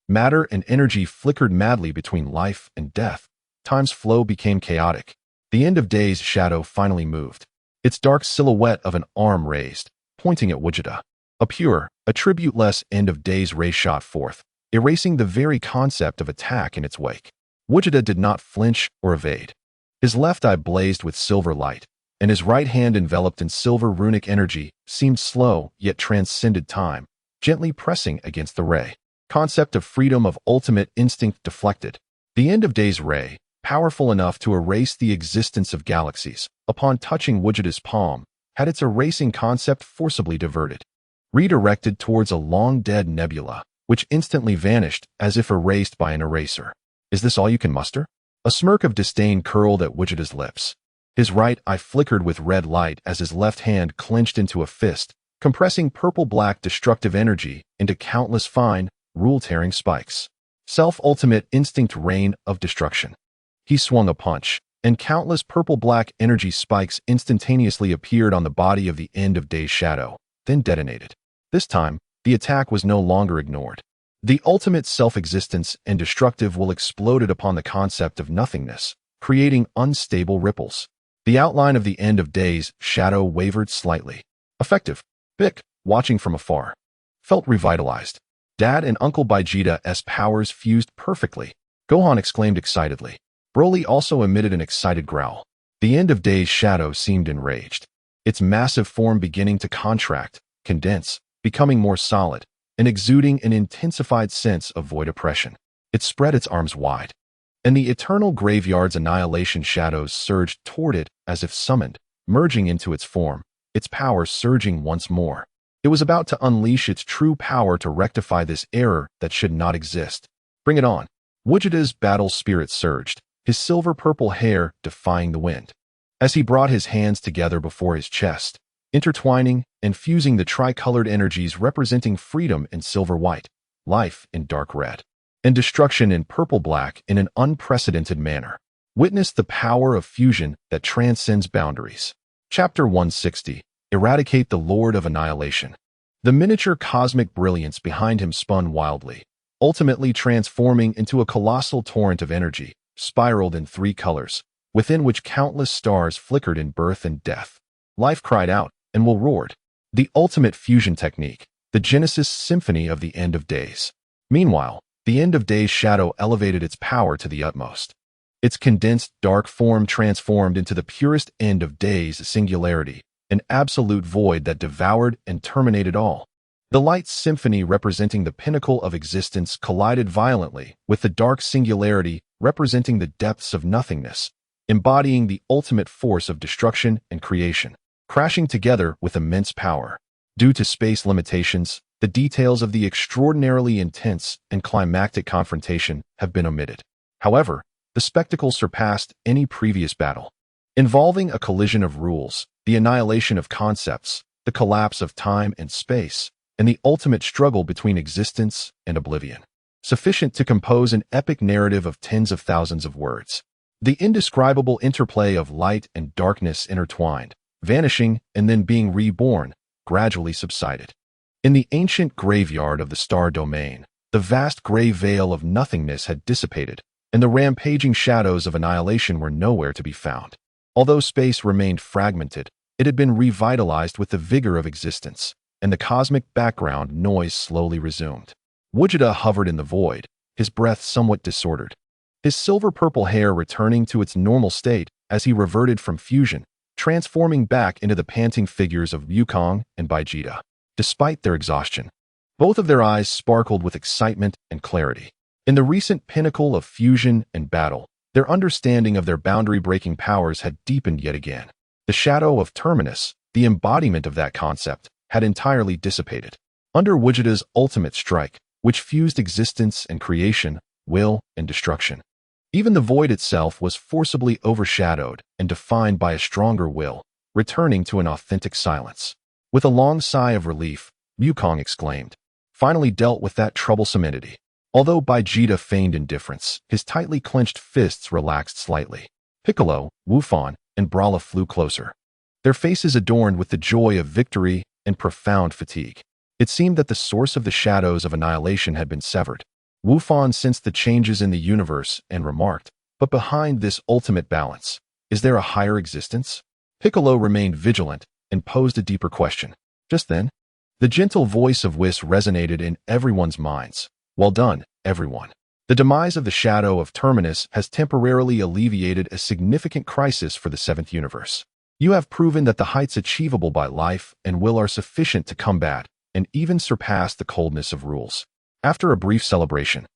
Matter and energy flickered madly between life and death. Time's flow became chaotic. The end of days shadow finally moved, its dark silhouette of an arm raised, pointing at Vegeta. A pure, attribute-less end of days ray shot forth, erasing the very concept of attack in its wake. Vegeta did not flinch or evade. His left eye blazed with silver light, and his right hand enveloped in silver runic energy seemed slow yet transcended time, gently pressing against the ray. Concept of freedom of ultimate instinct deflected. The end of days ray, powerful enough to erase the existence of galaxies, upon touching Vegeta's palm, had its erasing concept forcibly diverted, redirected towards a long-dead nebula, which instantly vanished as if erased by an eraser. Is this all you can muster? A smirk of disdain curled at Vegeta's lips. His right eye flickered with red light as his left hand clenched into a fist, compressing purple-black destructive energy into countless fine, rule-tearing spikes. Self-ultimate instinct reign of destruction. He swung a punch, and countless purple-black energy spikes instantaneously appeared on the body of the end of days shadow, then detonated. This time, the attack was no longer ignored. The ultimate self-existence and destructive will exploded upon the concept of nothingness, creating unstable ripples. The outline of the end of days shadow wavered slightly. Effective. Vic, watching from afar, felt revitalized. Dad and Uncle Vegeta's powers fused perfectly. Gohan exclaimed excitedly. Broly also emitted an excited growl. The end of days shadow seemed enraged. Its massive form beginning to contract, condense, becoming more solid, and exuding an intensified sense of void oppression. It spread its arms wide, and the eternal graveyard's annihilation shadows surged toward it as if summoned, merging into its form, its power surging once more. It was about to unleash its true power to rectify this error that should not exist. Bring it on. Vegeta's battle spirit surged, his silver-purple hair defying the wind. As he brought his hands together before his chest, intertwining and fusing the tricolored energies representing freedom in silver-white, life in dark red, and destruction in purple-black in an unprecedented manner. Witness the power of fusion that transcends boundaries. Chapter 160. Eradicate the Lord of Annihilation. The miniature cosmic brilliance behind him spun wildly, ultimately transforming into a colossal torrent of energy, spiraled in 3 colors, within which countless stars flickered in birth and death. Life cried out, and will roared. The ultimate fusion technique, the Genesis symphony of the end of days. Meanwhile, the end of days shadow elevated its power to the utmost. Its condensed dark form transformed into the purest end of days singularity, an absolute void that devoured and terminated all. The light symphony representing the pinnacle of existence collided violently with the dark singularity representing the depths of nothingness, embodying the ultimate force of destruction and creation, crashing together with immense power. Due to space limitations, the details of the extraordinarily intense and climactic confrontation have been omitted. However, the spectacle surpassed any previous battle, involving a collision of rules, the annihilation of concepts, the collapse of time and space, and the ultimate struggle between existence and oblivion, sufficient to compose an epic narrative of tens of thousands of words. The indescribable interplay of light and darkness intertwined, vanishing and then being reborn, gradually subsided. In the ancient graveyard of the star domain, the vast gray veil of nothingness had dissipated, and the rampaging shadows of annihilation were nowhere to be found. Although space remained fragmented, it had been revitalized with the vigor of existence, and the cosmic background noise slowly resumed. Vegeta hovered in the void, his breath somewhat disordered, his silver-purple hair returning to its normal state as he reverted from fusion, transforming back into the panting figures of Wukong and Vegeta. Despite their exhaustion, both of their eyes sparkled with excitement and clarity. In the recent pinnacle of fusion and battle, their understanding of their boundary-breaking powers had deepened yet again. The shadow of Terminus, the embodiment of that concept, had entirely dissipated. Under Vegeta's ultimate strike, which fused existence and creation, will and destruction, even the void itself was forcibly overshadowed and defined by a stronger will, returning to an authentic silence. With a long sigh of relief, Wukong exclaimed, "Finally dealt with that troublesome entity." Although Vegeta feigned indifference, his tightly clenched fists relaxed slightly. Piccolo, Wufan, and Brala flew closer, their faces adorned with the joy of victory and profound fatigue. It seemed that the source of the shadows of annihilation had been severed. Wufan sensed the changes in the universe and remarked, "But behind this ultimate balance, is there a higher existence?" Piccolo remained vigilant and posed a deeper question. Just then, the gentle voice of Whis resonated in everyone's minds. "Well done, everyone. The demise of the shadow of Terminus has temporarily alleviated a significant crisis for the 7th universe. You have proven that the heights achievable by life and will are sufficient to combat and even surpass the coldness of rules." After a brief celebration,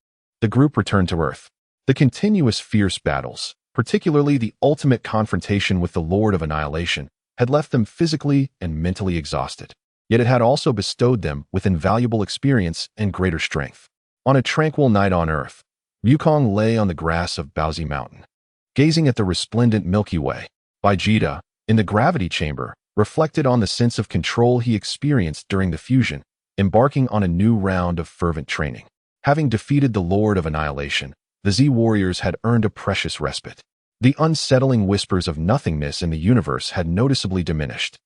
the group returned to Earth. The continuous fierce battles, particularly the ultimate confrontation with the Lord of Annihilation, had left them physically and mentally exhausted. Yet it had also bestowed them with invaluable experience and greater strength. On a tranquil night on Earth, Wukong lay on the grass of Baozi Mountain, gazing at the resplendent Milky Way. Vegeta, in the gravity chamber, reflected on the sense of control he experienced during the fusion, embarking on a new round of fervent training. Having defeated the Lord of Annihilation, the Z-Warriors had earned a precious respite. The unsettling whispers of nothingness in the universe had noticeably diminished,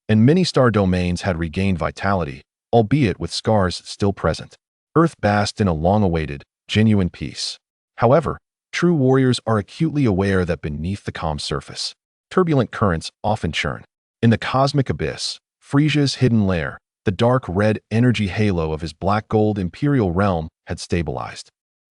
and many star domains had regained vitality, albeit with scars still present. Earth basked in a long-awaited, genuine peace. However, true warriors are acutely aware that beneath the calm surface, turbulent currents often churn. In the cosmic abyss, Frieza's hidden lair, the dark red energy halo of his black-gold imperial realm had stabilized.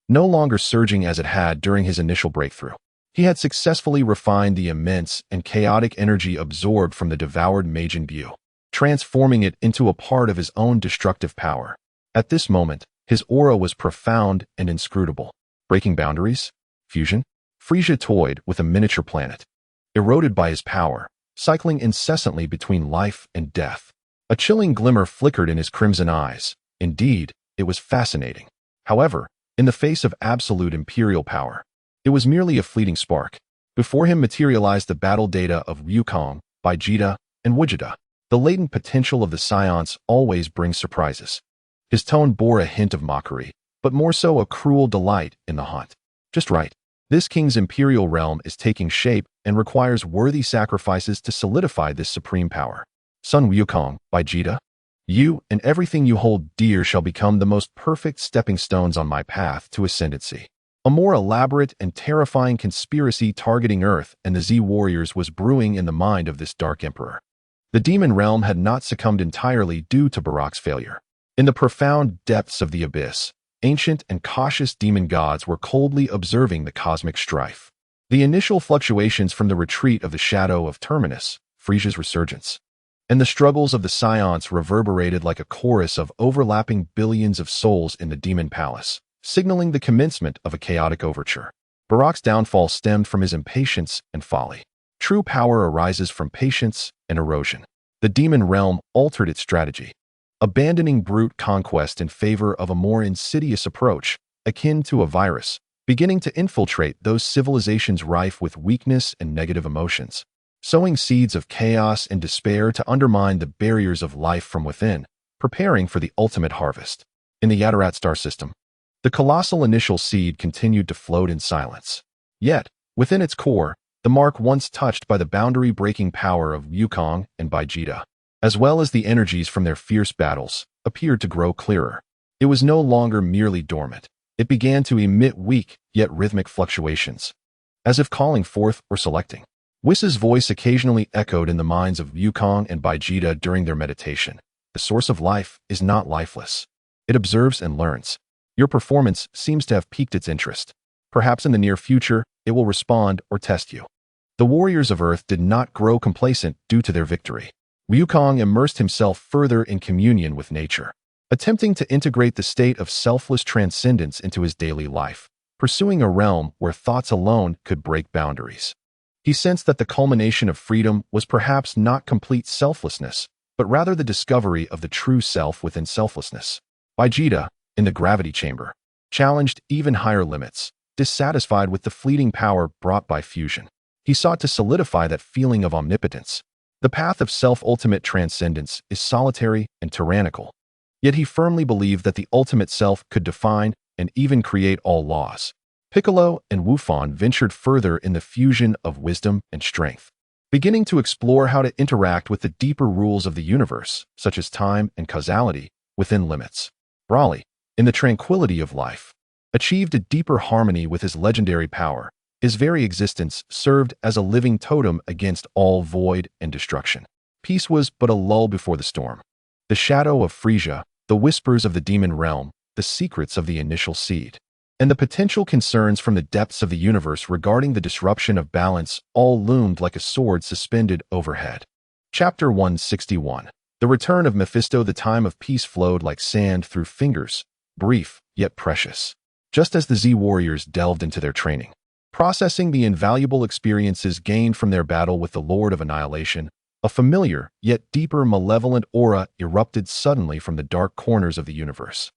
No longer surging as it had during his initial breakthrough, he had successfully refined the immense and chaotic energy absorbed from the devoured Majin Buu, transforming it into a part of his own destructive power. At this moment, his aura was profound and inscrutable. Breaking boundaries? Fusion? Frieza toyed with a miniature planet, eroded by his power, cycling incessantly between life and death. A chilling glimmer flickered in his crimson eyes. Indeed, it was fascinating. However, in the face of absolute imperial power, it was merely a fleeting spark. Before him materialized the battle data of Wukong, Vegeta, and Vegeta. The latent potential of the Saiyans always brings surprises. His tone bore a hint of mockery, but more so a cruel delight in the hunt. Just right. This king's imperial realm is taking shape and requires worthy sacrifices to solidify this supreme power. Son Wukong, Vegeta, you and everything you hold dear shall become the most perfect stepping stones on my path to ascendancy. A more elaborate and terrifying conspiracy targeting Earth and the Z warriors was brewing in the mind of this dark emperor. The demon realm had not succumbed entirely due to Baraq's failure. In the profound depths of the abyss, ancient and cautious demon gods were coldly observing the cosmic strife. The initial fluctuations from the retreat of the shadow of Terminus, Frieza's resurgence, and the struggles of the Saiyans reverberated like a chorus of overlapping billions of souls in the demon palace, signaling the commencement of a chaotic overture. Baraq's downfall stemmed from his impatience and folly. True power arises from patience and erosion. The demon realm altered its strategy, abandoning brute conquest in favor of a more insidious approach, akin to a virus, beginning to infiltrate those civilizations rife with weakness and negative emotions, sowing seeds of chaos and despair to undermine the barriers of life from within, preparing for the ultimate harvest. In the Yatarat star system, the colossal initial seed continued to float in silence. Yet, within its core, the mark once touched by the boundary-breaking power of Wukong and Vegeta, as well as the energies from their fierce battles, appeared to grow clearer. It was no longer merely dormant. It began to emit weak, yet rhythmic fluctuations, as if calling forth or selecting. Whis' voice occasionally echoed in the minds of Wukong and Vegeta during their meditation. The source of life is not lifeless. It observes and learns. Your performance seems to have piqued its interest. Perhaps in the near future, it will respond or test you. The warriors of Earth did not grow complacent due to their victory. Wukong immersed himself further in communion with nature, attempting to integrate the state of selfless transcendence into his daily life, pursuing a realm where thoughts alone could break boundaries. He sensed that the culmination of freedom was perhaps not complete selflessness, but rather the discovery of the true self within selflessness. Vegeta, in the gravity chamber, challenged even higher limits, dissatisfied with the fleeting power brought by fusion. He sought to solidify that feeling of omnipotence. The path of self-ultimate transcendence is solitary and tyrannical, yet he firmly believed that the ultimate self could define and even create all laws. Piccolo and Wufan ventured further in the fusion of wisdom and strength, beginning to explore how to interact with the deeper rules of the universe, such as time and causality, within limits. Broly, in the tranquility of life, achieved a deeper harmony with his legendary power. His very existence served as a living totem against all void and destruction. Peace was but a lull before the storm. The shadow of Frieza, the whispers of the demon realm, the secrets of the initial seed, and the potential concerns from the depths of the universe regarding the disruption of balance all loomed like a sword suspended overhead. Chapter 161. The return of Mephisto. The time of peace flowed like sand through fingers, brief yet precious. Just as the Z warriors delved into their training, processing the invaluable experiences gained from their battle with the Lord of Annihilation, a familiar yet deeper malevolent aura erupted suddenly from the dark corners of the universe,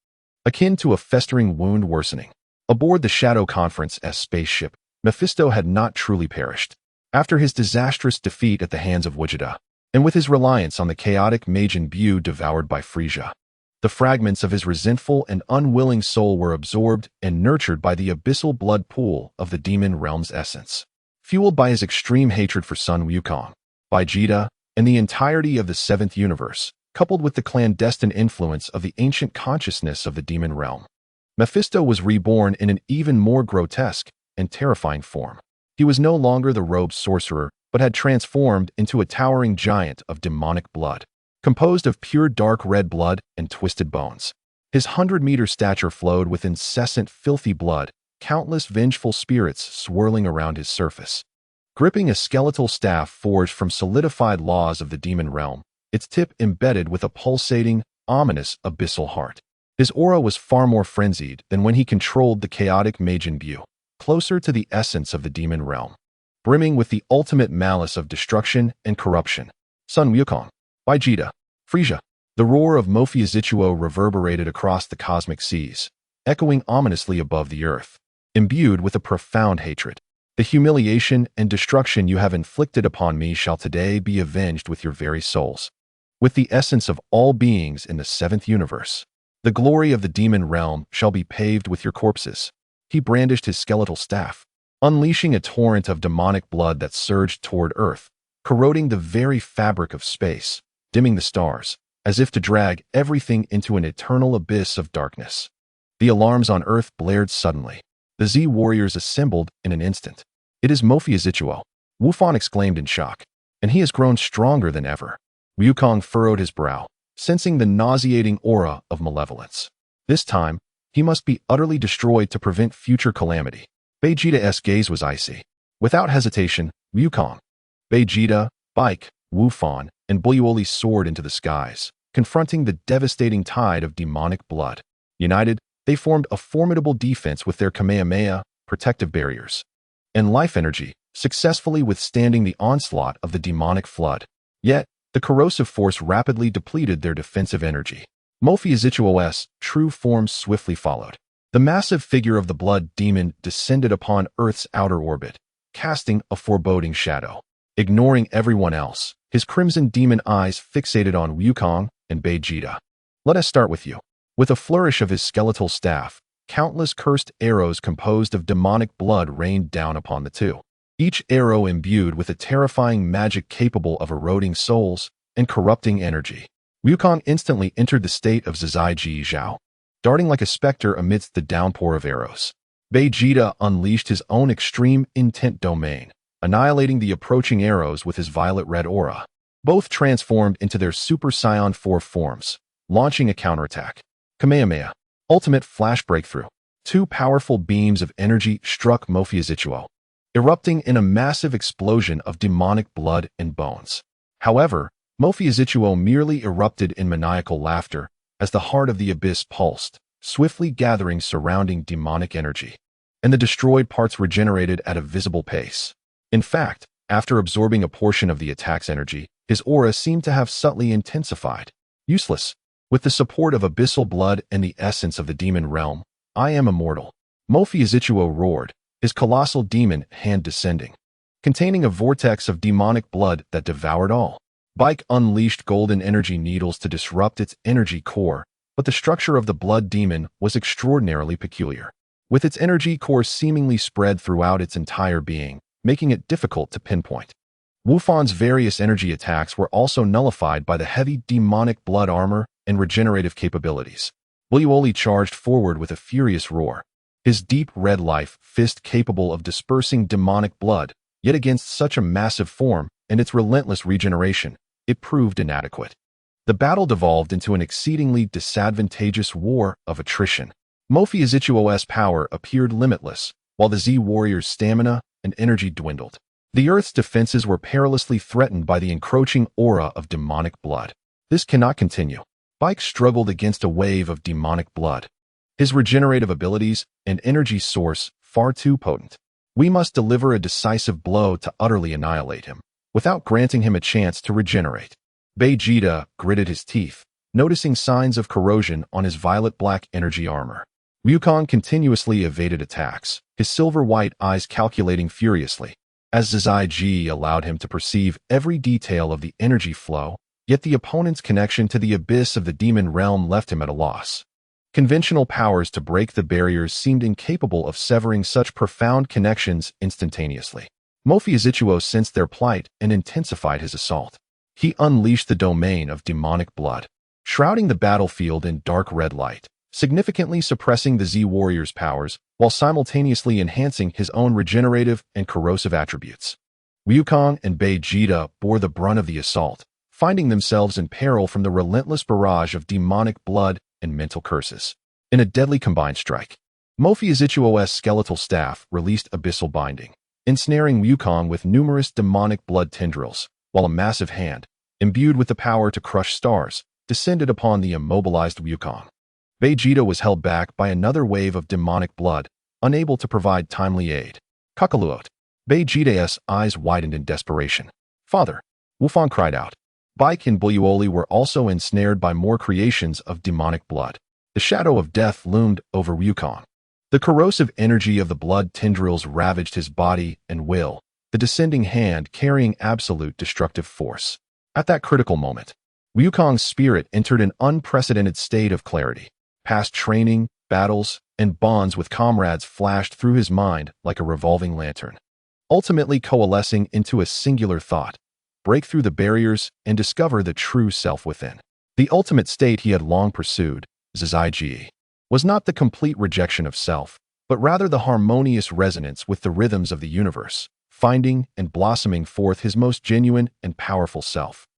akin to a festering wound worsening. Aboard the Shadow Conference-S spaceship, Mephisto had not truly perished. After his disastrous defeat at the hands of Vegeta, and with his reliance on the chaotic Majin Buu devoured by Frieza, the fragments of his resentful and unwilling soul were absorbed and nurtured by the abyssal blood pool of the demon realm's essence. Fueled by his extreme hatred for Son Wukong, Vegeta, and the entirety of the Seventh Universe, coupled with the clandestine influence of the ancient consciousness of the demon realm. Mephisto was reborn in an even more grotesque and terrifying form. He was no longer the robed sorcerer, but had transformed into a towering giant of demonic blood, composed of pure dark red blood and twisted bones. His 100-meter stature flowed with incessant filthy blood, countless vengeful spirits swirling around his surface. Gripping a skeletal staff forged from solidified laws of the demon realm, its tip embedded with a pulsating, ominous, abyssal heart. His aura was far more frenzied than when he controlled the chaotic Majin Buu, closer to the essence of the demon realm, brimming with the ultimate malice of destruction and corruption. Sun Wukong, Vegeta, Frieza. The roar of Mephisto reverberated across the cosmic seas, echoing ominously above the earth, imbued with a profound hatred. The humiliation and destruction you have inflicted upon me shall today be avenged with your very souls. With the essence of all beings in the seventh universe, the glory of the demon realm shall be paved with your corpses. He brandished his skeletal staff, unleashing a torrent of demonic blood that surged toward Earth, corroding the very fabric of space, dimming the stars, as if to drag everything into an eternal abyss of darkness. The alarms on Earth blared suddenly. The Z warriors assembled in an instant. "It is Mephisto," Wu Fan exclaimed in shock, "and he has grown stronger than ever." Wukong furrowed his brow, sensing the nauseating aura of malevolence. This time, he must be utterly destroyed to prevent future calamity. Vegeta's gaze was icy. Without hesitation, Wukong, Vegeta, Bike, Wu Fan, and Broly soared into the skies, confronting the devastating tide of demonic blood. United, they formed a formidable defense with their Kamehameha, protective barriers, and life energy, successfully withstanding the onslaught of the demonic flood. Yet, the corrosive force rapidly depleted their defensive energy. Mephisto's true form swiftly followed. The massive figure of the blood demon descended upon Earth's outer orbit, casting a foreboding shadow. Ignoring everyone else, his crimson demon eyes fixated on Wukong and Vegeta. "Let us start with you." With a flourish of his skeletal staff, countless cursed arrows composed of demonic blood rained down upon the two, each arrow imbued with a terrifying magic capable of eroding souls and corrupting energy. Wukong instantly entered the state of Zizai Ji Zhao, darting like a specter amidst the downpour of arrows. Vegeta unleashed his own extreme intent domain, annihilating the approaching arrows with his violet-red aura. Both transformed into their Super Saiyan 4 forms, launching a counterattack. Kamehameha, ultimate flash breakthrough. Two powerful beams of energy struck Mephisto, erupting in a massive explosion of demonic blood and bones. However, Mephisto merely erupted in maniacal laughter as the heart of the abyss pulsed, swiftly gathering surrounding demonic energy, and the destroyed parts regenerated at a visible pace. In fact, after absorbing a portion of the attack's energy, his aura seemed to have subtly intensified. Useless. With the support of abyssal blood and the essence of the demon realm, I am immortal. Mephisto roared, his colossal demon hand descending, containing a vortex of demonic blood that devoured all. Bike unleashed golden energy needles to disrupt its energy core, but the structure of the blood demon was extraordinarily peculiar, with its energy core seemingly spread throughout its entire being, making it difficult to pinpoint. Wu Fan's various energy attacks were also nullified by the heavy demonic blood armor and regenerative capabilities. Broly charged forward with a furious roar, his deep red life fist capable of dispersing demonic blood, yet against such a massive form and its relentless regeneration, it proved inadequate. The battle devolved into an exceedingly disadvantageous war of attrition. Mephisto's power appeared limitless, while the Z warriors' stamina and energy dwindled. The Earth's defenses were perilously threatened by the encroaching aura of demonic blood. This cannot continue. Bike struggled against a wave of demonic blood, his regenerative abilities and energy source far too potent. We must deliver a decisive blow to utterly annihilate him, without granting him a chance to regenerate. Vegeta gritted his teeth, noticing signs of corrosion on his violet-black energy armor. Wukong continuously evaded attacks, his silver-white eyes calculating furiously, as Zizai Ji allowed him to perceive every detail of the energy flow, yet the opponent's connection to the abyss of the demon realm left him at a loss. Conventional powers to break the barriers seemed incapable of severing such profound connections instantaneously. Mephisto sensed their plight and intensified his assault. He unleashed the domain of demonic blood, shrouding the battlefield in dark red light, significantly suppressing the Z warrior's powers while simultaneously enhancing his own regenerative and corrosive attributes. Wukong and Vegeta bore the brunt of the assault, finding themselves in peril from the relentless barrage of demonic blood and mental curses. In a deadly combined strike, Mephisto's skeletal staff released abyssal binding, ensnaring Wukong with numerous demonic blood tendrils, while a massive hand, imbued with the power to crush stars, descended upon the immobilized Wukong. Vegeta was held back by another wave of demonic blood, unable to provide timely aid. Kakaluot. Vegeta's eyes widened in desperation. Father, Wukong cried out. Bike and Bululi were also ensnared by more creations of demonic blood. The shadow of death loomed over Wukong. The corrosive energy of the blood tendrils ravaged his body and will, the descending hand carrying absolute destructive force. At that critical moment, Wukong's spirit entered an unprecedented state of clarity. Past training, battles, and bonds with comrades flashed through his mind like a revolving lantern, ultimately coalescing into a singular thought: break through the barriers and discover the true self within. The ultimate state he had long pursued, Zizai, was not the complete rejection of self, but rather the harmonious resonance with the rhythms of the universe, finding and blossoming forth his most genuine and powerful self.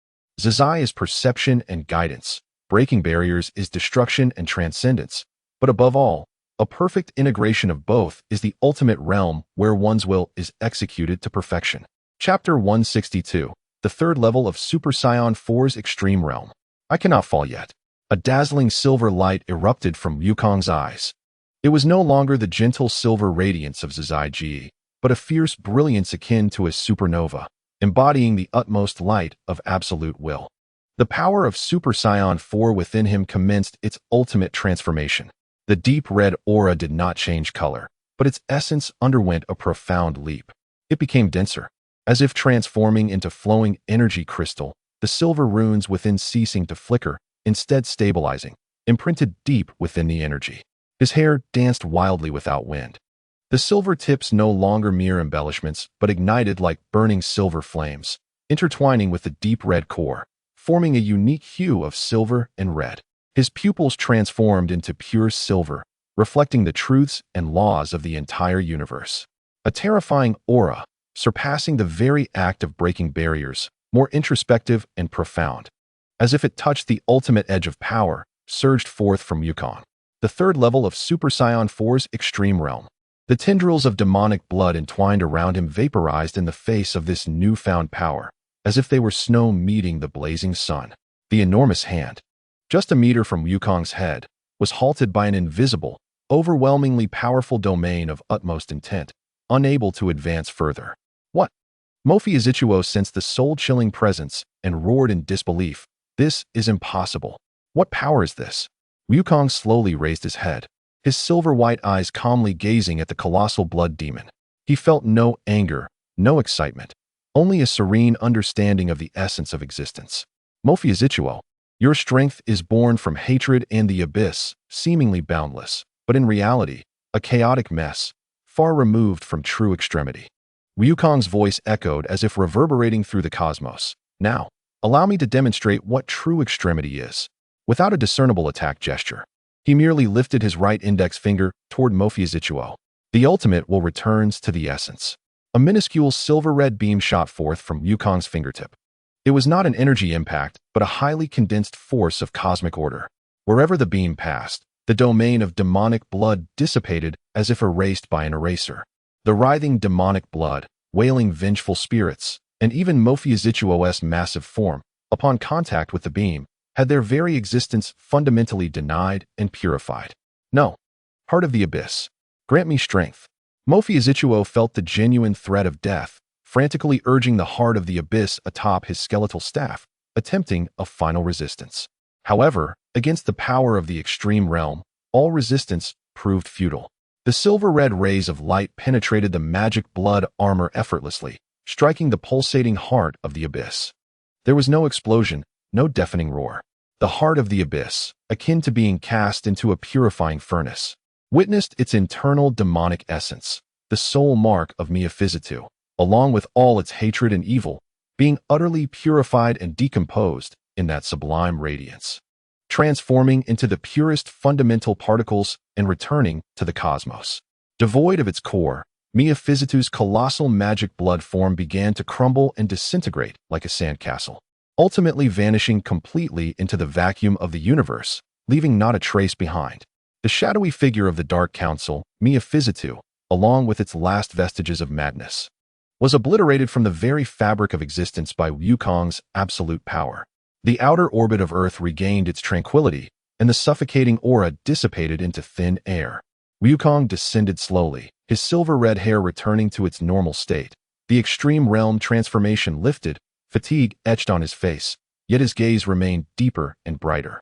Zizai is perception and guidance. Breaking barriers is destruction and transcendence. But above all, a perfect integration of both is the ultimate realm where one's will is executed to perfection. Chapter 162. The third level of Super Saiyan 4's Extreme Realm. I cannot fall yet. A dazzling silver light erupted from Wukong's eyes. It was no longer the gentle silver radiance of Zizai, but a fierce brilliance akin to a supernova, embodying the utmost light of absolute will. The power of Super Saiyan 4 within him commenced its ultimate transformation. The deep red aura did not change color, but its essence underwent a profound leap. It became denser, as if transforming into flowing energy crystal, the silver runes within ceasing to flicker, instead stabilizing, imprinted deep within the energy. His hair danced wildly without wind. The silver tips no longer mere embellishments, but ignited like burning silver flames, intertwining with the deep red core, forming a unique hue of silver and red. His pupils transformed into pure silver, reflecting the truths and laws of the entire universe. A terrifying aura, surpassing the very act of breaking barriers, more introspective and profound. As if it touched the ultimate edge of power, surged forth from Wukong. The third level of Super Saiyan 4's Extreme Realm. The tendrils of demonic blood entwined around him vaporized in the face of this newfound power, as if they were snow meeting the blazing sun. The enormous hand, just a meter from Wukong's head, was halted by an invisible, overwhelmingly powerful domain of utmost intent, unable to advance further. What? Mephisto sensed the soul-chilling presence and roared in disbelief. This is impossible. What power is this? Wukong slowly raised his head, his silver-white eyes calmly gazing at the colossal blood demon. He felt no anger, no excitement, only a serene understanding of the essence of existence. Mephisto, your strength is born from hatred and the abyss, seemingly boundless, but in reality, a chaotic mess, far removed from true extremity. Wukong's voice echoed as if reverberating through the cosmos. Now, allow me to demonstrate what true extremity is. Without a discernible attack gesture, he merely lifted his right index finger toward Mephisto. The ultimate will returns to the essence. A minuscule silver-red beam shot forth from Wukong's fingertip. It was not an energy impact, but a highly condensed force of cosmic order. Wherever the beam passed, the domain of demonic blood dissipated as if erased by an eraser. The writhing demonic blood, wailing vengeful spirits, and even Mephisto's massive form, upon contact with the beam, had their very existence fundamentally denied and purified. No. Heart of the abyss, grant me strength. Mephisto felt the genuine threat of death, frantically urging the heart of the abyss atop his skeletal staff, attempting a final resistance. However, against the power of the extreme realm, all resistance proved futile. The silver-red rays of light penetrated the magic blood armor effortlessly, striking the pulsating heart of the abyss. There was no explosion, no deafening roar. The heart of the abyss, akin to being cast into a purifying furnace, witnessed its internal demonic essence, the soul mark of Mephisto, along with all its hatred and evil, being utterly purified and decomposed in that sublime radiance, transforming into the purest fundamental particles and returning to the cosmos. Devoid of its core, Miaphysitu's colossal magic blood form began to crumble and disintegrate like a sandcastle, ultimately vanishing completely into the vacuum of the universe, leaving not a trace behind. The shadowy figure of the Dark Council, Miaphysitu, along with its last vestiges of madness, was obliterated from the very fabric of existence by Wukong's absolute power. The outer orbit of Earth regained its tranquility, and the suffocating aura dissipated into thin air. Wukong descended slowly, his silver-red hair returning to its normal state. The extreme realm transformation lifted, fatigue etched on his face, yet his gaze remained deeper and brighter.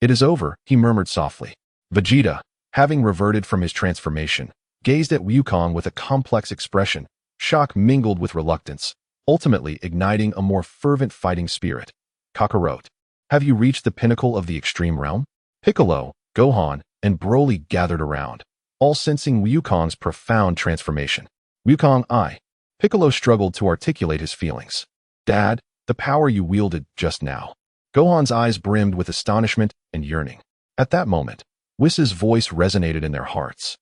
"It is over," he murmured softly. Vegeta, having reverted from his transformation, gazed at Wukong with a complex expression, shock mingled with reluctance, ultimately igniting a more fervent fighting spirit. "Kakarot, have you reached the pinnacle of the extreme realm?" Piccolo, Gohan, and Broly gathered around, all sensing Wukong's profound transformation. "Wukong, I." Piccolo struggled to articulate his feelings. "Dad, the power you wielded just now." Gohan's eyes brimmed with astonishment and yearning. At that moment, Whis' voice resonated in their hearts,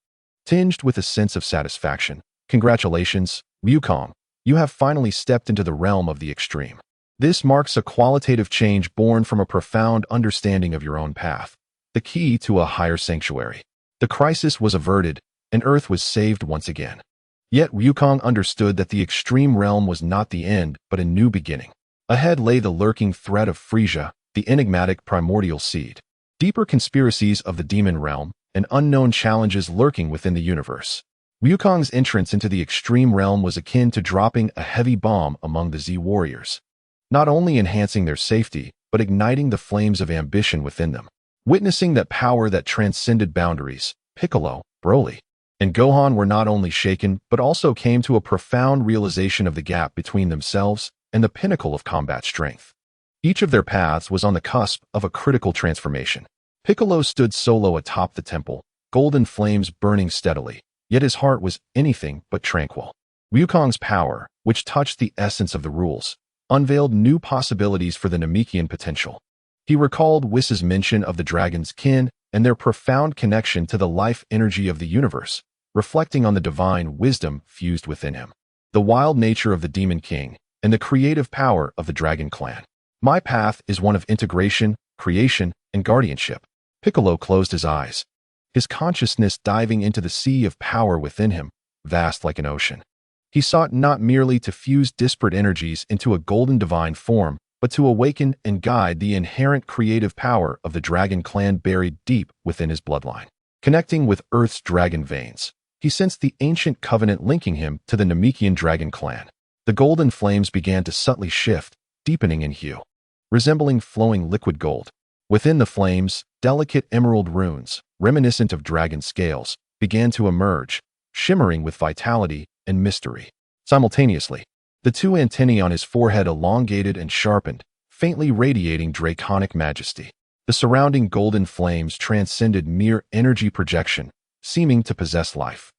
tinged with a sense of satisfaction. "Congratulations, Wukong. You have finally stepped into the realm of the extreme. This marks a qualitative change born from a profound understanding of your own path, the key to a higher sanctuary." The crisis was averted, and Earth was saved once again. Yet Wukong understood that the extreme realm was not the end, but a new beginning. Ahead lay the lurking threat of Frieza, the enigmatic primordial seed, deeper conspiracies of the demon realm, and unknown challenges lurking within the universe. Wukong's entrance into the extreme realm was akin to dropping a heavy bomb among the Z warriors, not only enhancing their safety, but igniting the flames of ambition within them. Witnessing that power that transcended boundaries, Piccolo, Broly, and Gohan were not only shaken but also came to a profound realization of the gap between themselves and the pinnacle of combat strength. Each of their paths was on the cusp of a critical transformation. Piccolo stood solo atop the temple, golden flames burning steadily, yet his heart was anything but tranquil. Wukong's power, which touched the essence of the rules, unveiled new possibilities for the Namekian potential. He recalled Whis' mention of the dragon's kin and their profound connection to the life energy of the universe, reflecting on the divine wisdom fused within him, the wild nature of the Demon King, and the creative power of the Dragon Clan. "My path is one of integration, creation, and guardianship." Piccolo closed his eyes, his consciousness diving into the sea of power within him, vast like an ocean. He sought not merely to fuse disparate energies into a golden divine form, but to awaken and guide the inherent creative power of the Dragon Clan buried deep within his bloodline. Connecting with Earth's dragon veins, he sensed the ancient covenant linking him to the Namekian Dragon Clan. The golden flames began to subtly shift, deepening in hue, resembling flowing liquid gold. Within the flames, delicate emerald runes, reminiscent of dragon scales, began to emerge, shimmering with vitality and mystery. Simultaneously, the two antennae on his forehead elongated and sharpened, faintly radiating draconic majesty. The surrounding golden flames transcended mere energy projection, seeming to possess life,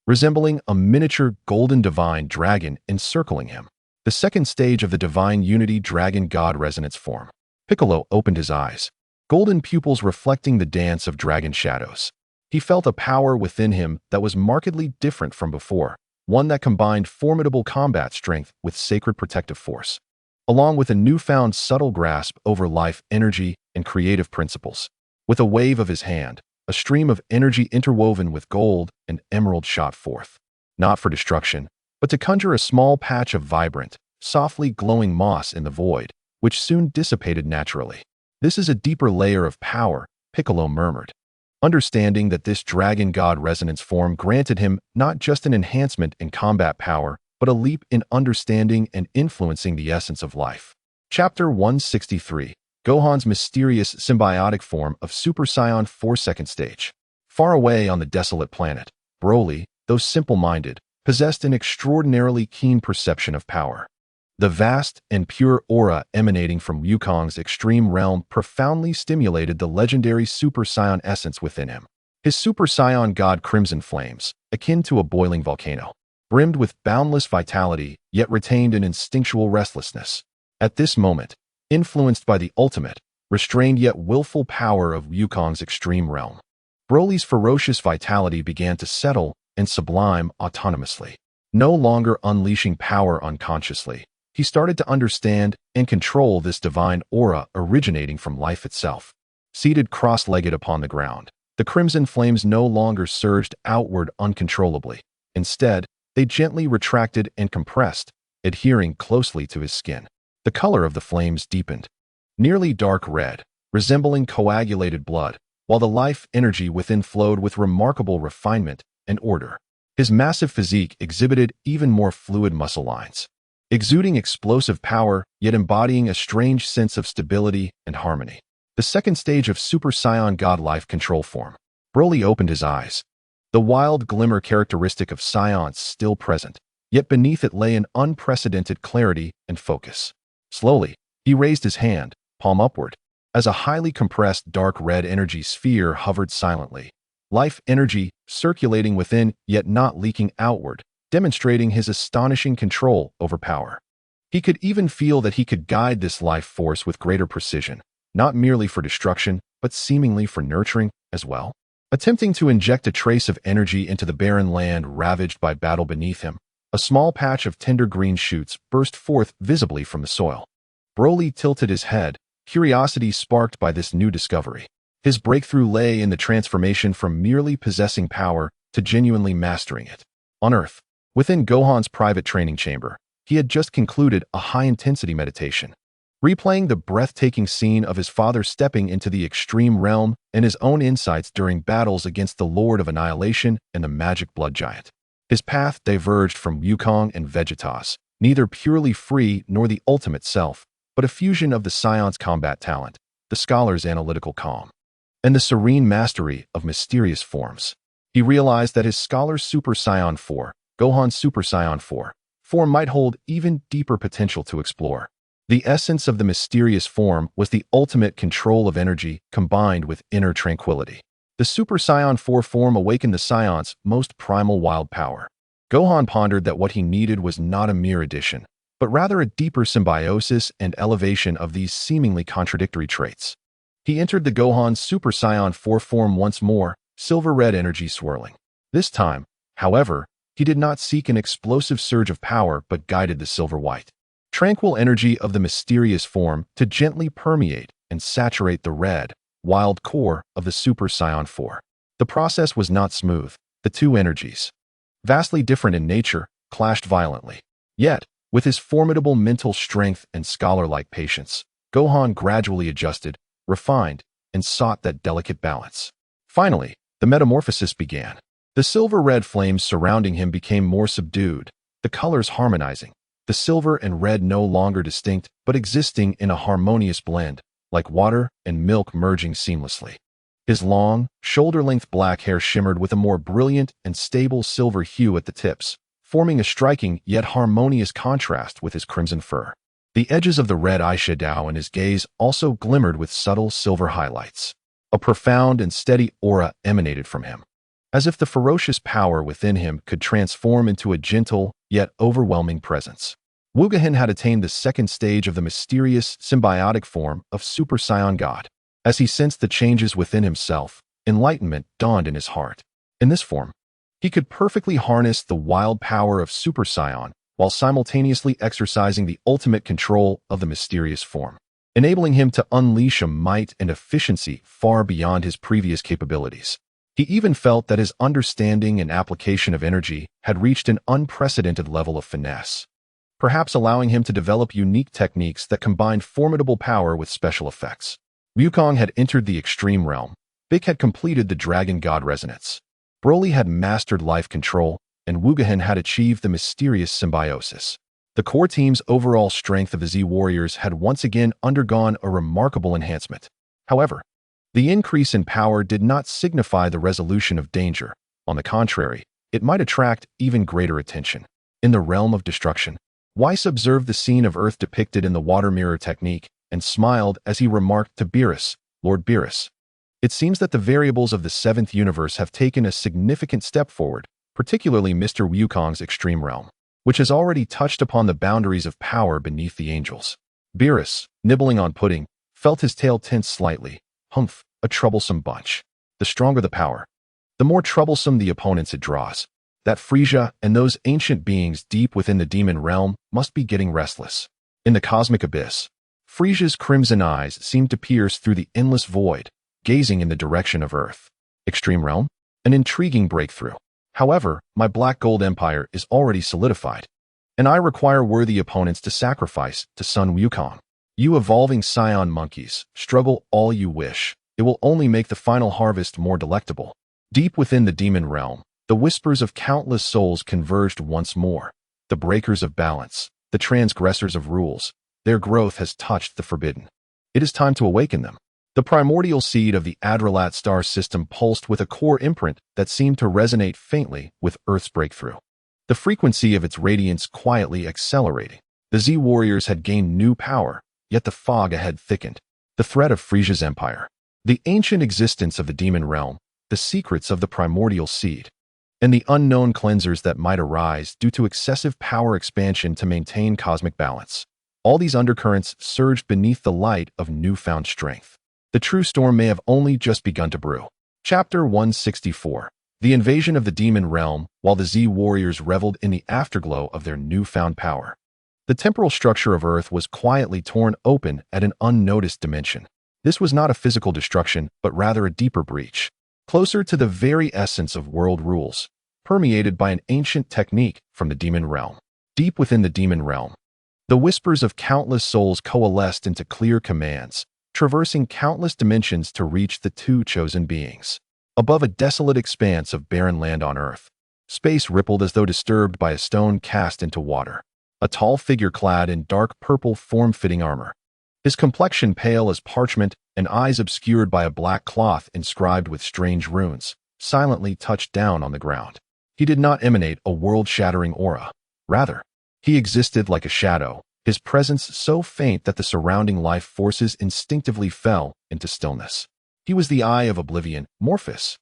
resembling a miniature golden divine dragon encircling him. The second stage of the divine unity dragon god resonance form. Piccolo opened his eyes, golden pupils reflecting the dance of dragon shadows. He felt a power within him that was markedly different from before, one that combined formidable combat strength with sacred protective force, along with a newfound subtle grasp over life energy and creative principles. With a wave of his hand, a stream of energy interwoven with gold and emerald shot forth, not for destruction, but to conjure a small patch of vibrant, softly glowing moss in the void, which soon dissipated naturally. "This is a deeper layer of power," Piccolo murmured, understanding that this dragon god resonance form granted him not just an enhancement in combat power, but a leap in understanding and influencing the essence of life. Chapter 163. Gohan's mysterious symbiotic form of Super Saiyan 4 second stage. Far away on the desolate planet, Broly, though simple-minded, possessed an extraordinarily keen perception of power. The vast and pure aura emanating from Wukong's extreme realm profoundly stimulated the legendary Super Saiyan essence within him. His Super Saiyan god crimson flames, akin to a boiling volcano, brimmed with boundless vitality, yet retained an instinctual restlessness. At this moment, influenced by the ultimate, restrained yet willful power of Wukong's extreme realm, Broly's ferocious vitality began to settle and sublime autonomously. No longer unleashing power unconsciously, he started to understand and control this divine aura originating from life itself. Seated cross-legged upon the ground, the crimson flames no longer surged outward uncontrollably. Instead, they gently retracted and compressed, adhering closely to his skin. The color of the flames deepened, nearly dark red, resembling coagulated blood, while the life energy within flowed with remarkable refinement and order. His massive physique exhibited even more fluid muscle lines, exuding explosive power, yet embodying a strange sense of stability and harmony. The second stage of Super Saiyan God Life Control form. Broly opened his eyes, the wild glimmer characteristic of Saiyans still present, yet beneath it lay an unprecedented clarity and focus. Slowly, he raised his hand, palm upward, as a highly compressed dark red energy sphere hovered silently. Life energy circulating within, yet not leaking outward, demonstrating his astonishing control over power. He could even feel that he could guide this life force with greater precision, not merely for destruction, but seemingly for nurturing as well. Attempting to inject a trace of energy into the barren land ravaged by battle beneath him, a small patch of tender green shoots burst forth visibly from the soil. Broly tilted his head, curiosity sparked by this new discovery. His breakthrough lay in the transformation from merely possessing power to genuinely mastering it. On Earth, within Gohan's private training chamber, he had just concluded a high-intensity meditation, replaying the breathtaking scene of his father stepping into the extreme realm and his own insights during battles against the Lord of Annihilation and the Magic Blood Giant. His path diverged from Wukong and Vegetas, neither purely free nor the ultimate self, but a fusion of the Saiyans' combat talent, the scholar's analytical calm, and the serene mastery of mysterious forms. He realized that his scholar's Super Saiyan 4, Gohan's Super Saiyan 4, form might hold even deeper potential to explore. The essence of the mysterious form was the ultimate control of energy combined with inner tranquility. The Super Saiyan 4 form awakened the Saiyans' most primal wild power. Gohan pondered that what he needed was not a mere addition, but rather a deeper symbiosis and elevation of these seemingly contradictory traits. He entered the Gohan Super Saiyan 4 form once more, silver-red energy swirling. This time, however, he did not seek an explosive surge of power but guided the silver-white, tranquil energy of the mysterious form to gently permeate and saturate the red, wild core of the Super Saiyan 4. The process was not smooth. The two energies, vastly different in nature, clashed violently. Yet, with his formidable mental strength and scholar-like patience, Gohan gradually adjusted, refined, and sought that delicate balance. Finally, the metamorphosis began. The silver-red flames surrounding him became more subdued, the colors harmonizing, the silver and red no longer distinct but existing in a harmonious blend, like water and milk merging seamlessly. His long, shoulder-length black hair shimmered with a more brilliant and stable silver hue at the tips, forming a striking yet harmonious contrast with his crimson fur. The edges of the red eyeshadow in his gaze also glimmered with subtle silver highlights. A profound and steady aura emanated from him, as if the ferocious power within him could transform into a gentle yet overwhelming presence. Wugohan had attained the second stage of the mysterious, symbiotic form of Super Saiyan God. As he sensed the changes within himself, enlightenment dawned in his heart. In this form, he could perfectly harness the wild power of Super Saiyan while simultaneously exercising the ultimate control of the mysterious form, enabling him to unleash a might and efficiency far beyond his previous capabilities. He even felt that his understanding and application of energy had reached an unprecedented level of finesse, perhaps allowing him to develop unique techniques that combined formidable power with special effects. Wukong had entered the extreme realm. Bik had completed the Dragon God Resonance. Broly had mastered life control, and Wugohan had achieved the mysterious symbiosis. The core team's overall strength of the Z Warriors had once again undergone a remarkable enhancement. However, the increase in power did not signify the resolution of danger. On the contrary, it might attract even greater attention. In the realm of destruction, Weiss observed the scene of Earth depicted in the water mirror technique and smiled as he remarked to Beerus, Lord Beerus, "It seems that the variables of the seventh universe have taken a significant step forward. particularly Mr. Wukong's extreme realm, which has already touched upon the boundaries of power beneath the angels. Beerus, nibbling on pudding, felt his tail tense slightly. Humph, a troublesome bunch. The stronger the power, the more troublesome the opponents it draws. That Frieza and those ancient beings deep within the demon realm must be getting restless. In the cosmic abyss, Frieza's crimson eyes seemed to pierce through the endless void, gazing in the direction of Earth. Extreme realm? An intriguing breakthrough. However, my Black Gold Empire is already solidified, and I require worthy opponents to sacrifice to Sun Wukong. You evolving Saiyan monkeys, struggle all you wish. It will only make the final harvest more delectable. Deep within the demon realm, the whispers of countless souls converged once more. The breakers of balance, the transgressors of rules, their growth has touched the forbidden. It is time to awaken them. The primordial seed of the Adralat star system pulsed with a core imprint that seemed to resonate faintly with Earth's breakthrough. The frequency of its radiance quietly accelerating. The Z warriors had gained new power, yet the fog ahead thickened. The threat of Frieza's empire, the ancient existence of the demon realm, the secrets of the primordial seed, and the unknown cleansers that might arise due to excessive power expansion to maintain cosmic balance. All these undercurrents surged beneath the light of newfound strength. The true storm may have only just begun to brew. Chapter 164. The invasion of the demon realm, while the Z warriors reveled in the afterglow of their newfound power. The temporal structure of Earth was quietly torn open at an unnoticed dimension. This was not a physical destruction, but rather a deeper breach, closer to the very essence of world rules, permeated by an ancient technique from the demon realm. Deep within the demon realm, the whispers of countless souls coalesced into clear commands, traversing countless dimensions to reach the two chosen beings. Above a desolate expanse of barren land on Earth, space rippled as though disturbed by a stone cast into water. A tall figure clad in dark purple form-fitting armor, his complexion pale as parchment and eyes obscured by a black cloth inscribed with strange runes, silently touched down on the ground. He did not emanate a world-shattering aura. Rather, he existed like a shadow, his presence so faint that the surrounding life forces instinctively fell into stillness. He was the Eye of Oblivion, Morpheus,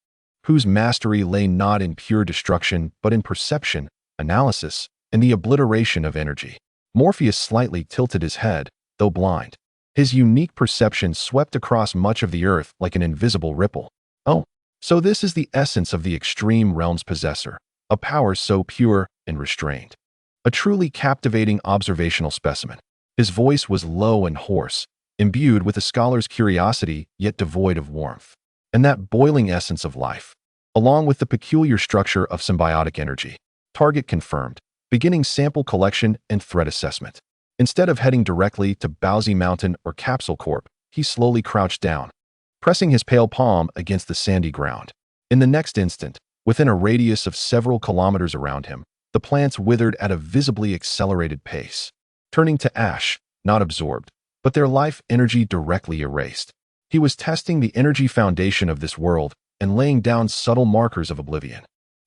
whose mastery lay not in pure destruction but in perception, analysis, and the obliteration of energy. Morpheus slightly tilted his head, though blind. His unique perception swept across much of the Earth like an invisible ripple. Oh, so this is the essence of the extreme realm's possessor, a power so pure and restrained. A truly captivating observational specimen. His voice was low and hoarse, imbued with a scholar's curiosity yet devoid of warmth, and that boiling essence of life, along with the peculiar structure of symbiotic energy. Target confirmed, beginning sample collection and threat assessment. Instead of heading directly to Bowsy Mountain or Capsule Corp, he slowly crouched down, pressing his pale palm against the sandy ground. In the next instant, within a radius of several kilometers around him, the plants withered at a visibly accelerated pace, turning to ash, not absorbed, but their life energy directly erased. He was testing the energy foundation of this world and laying down subtle markers of oblivion,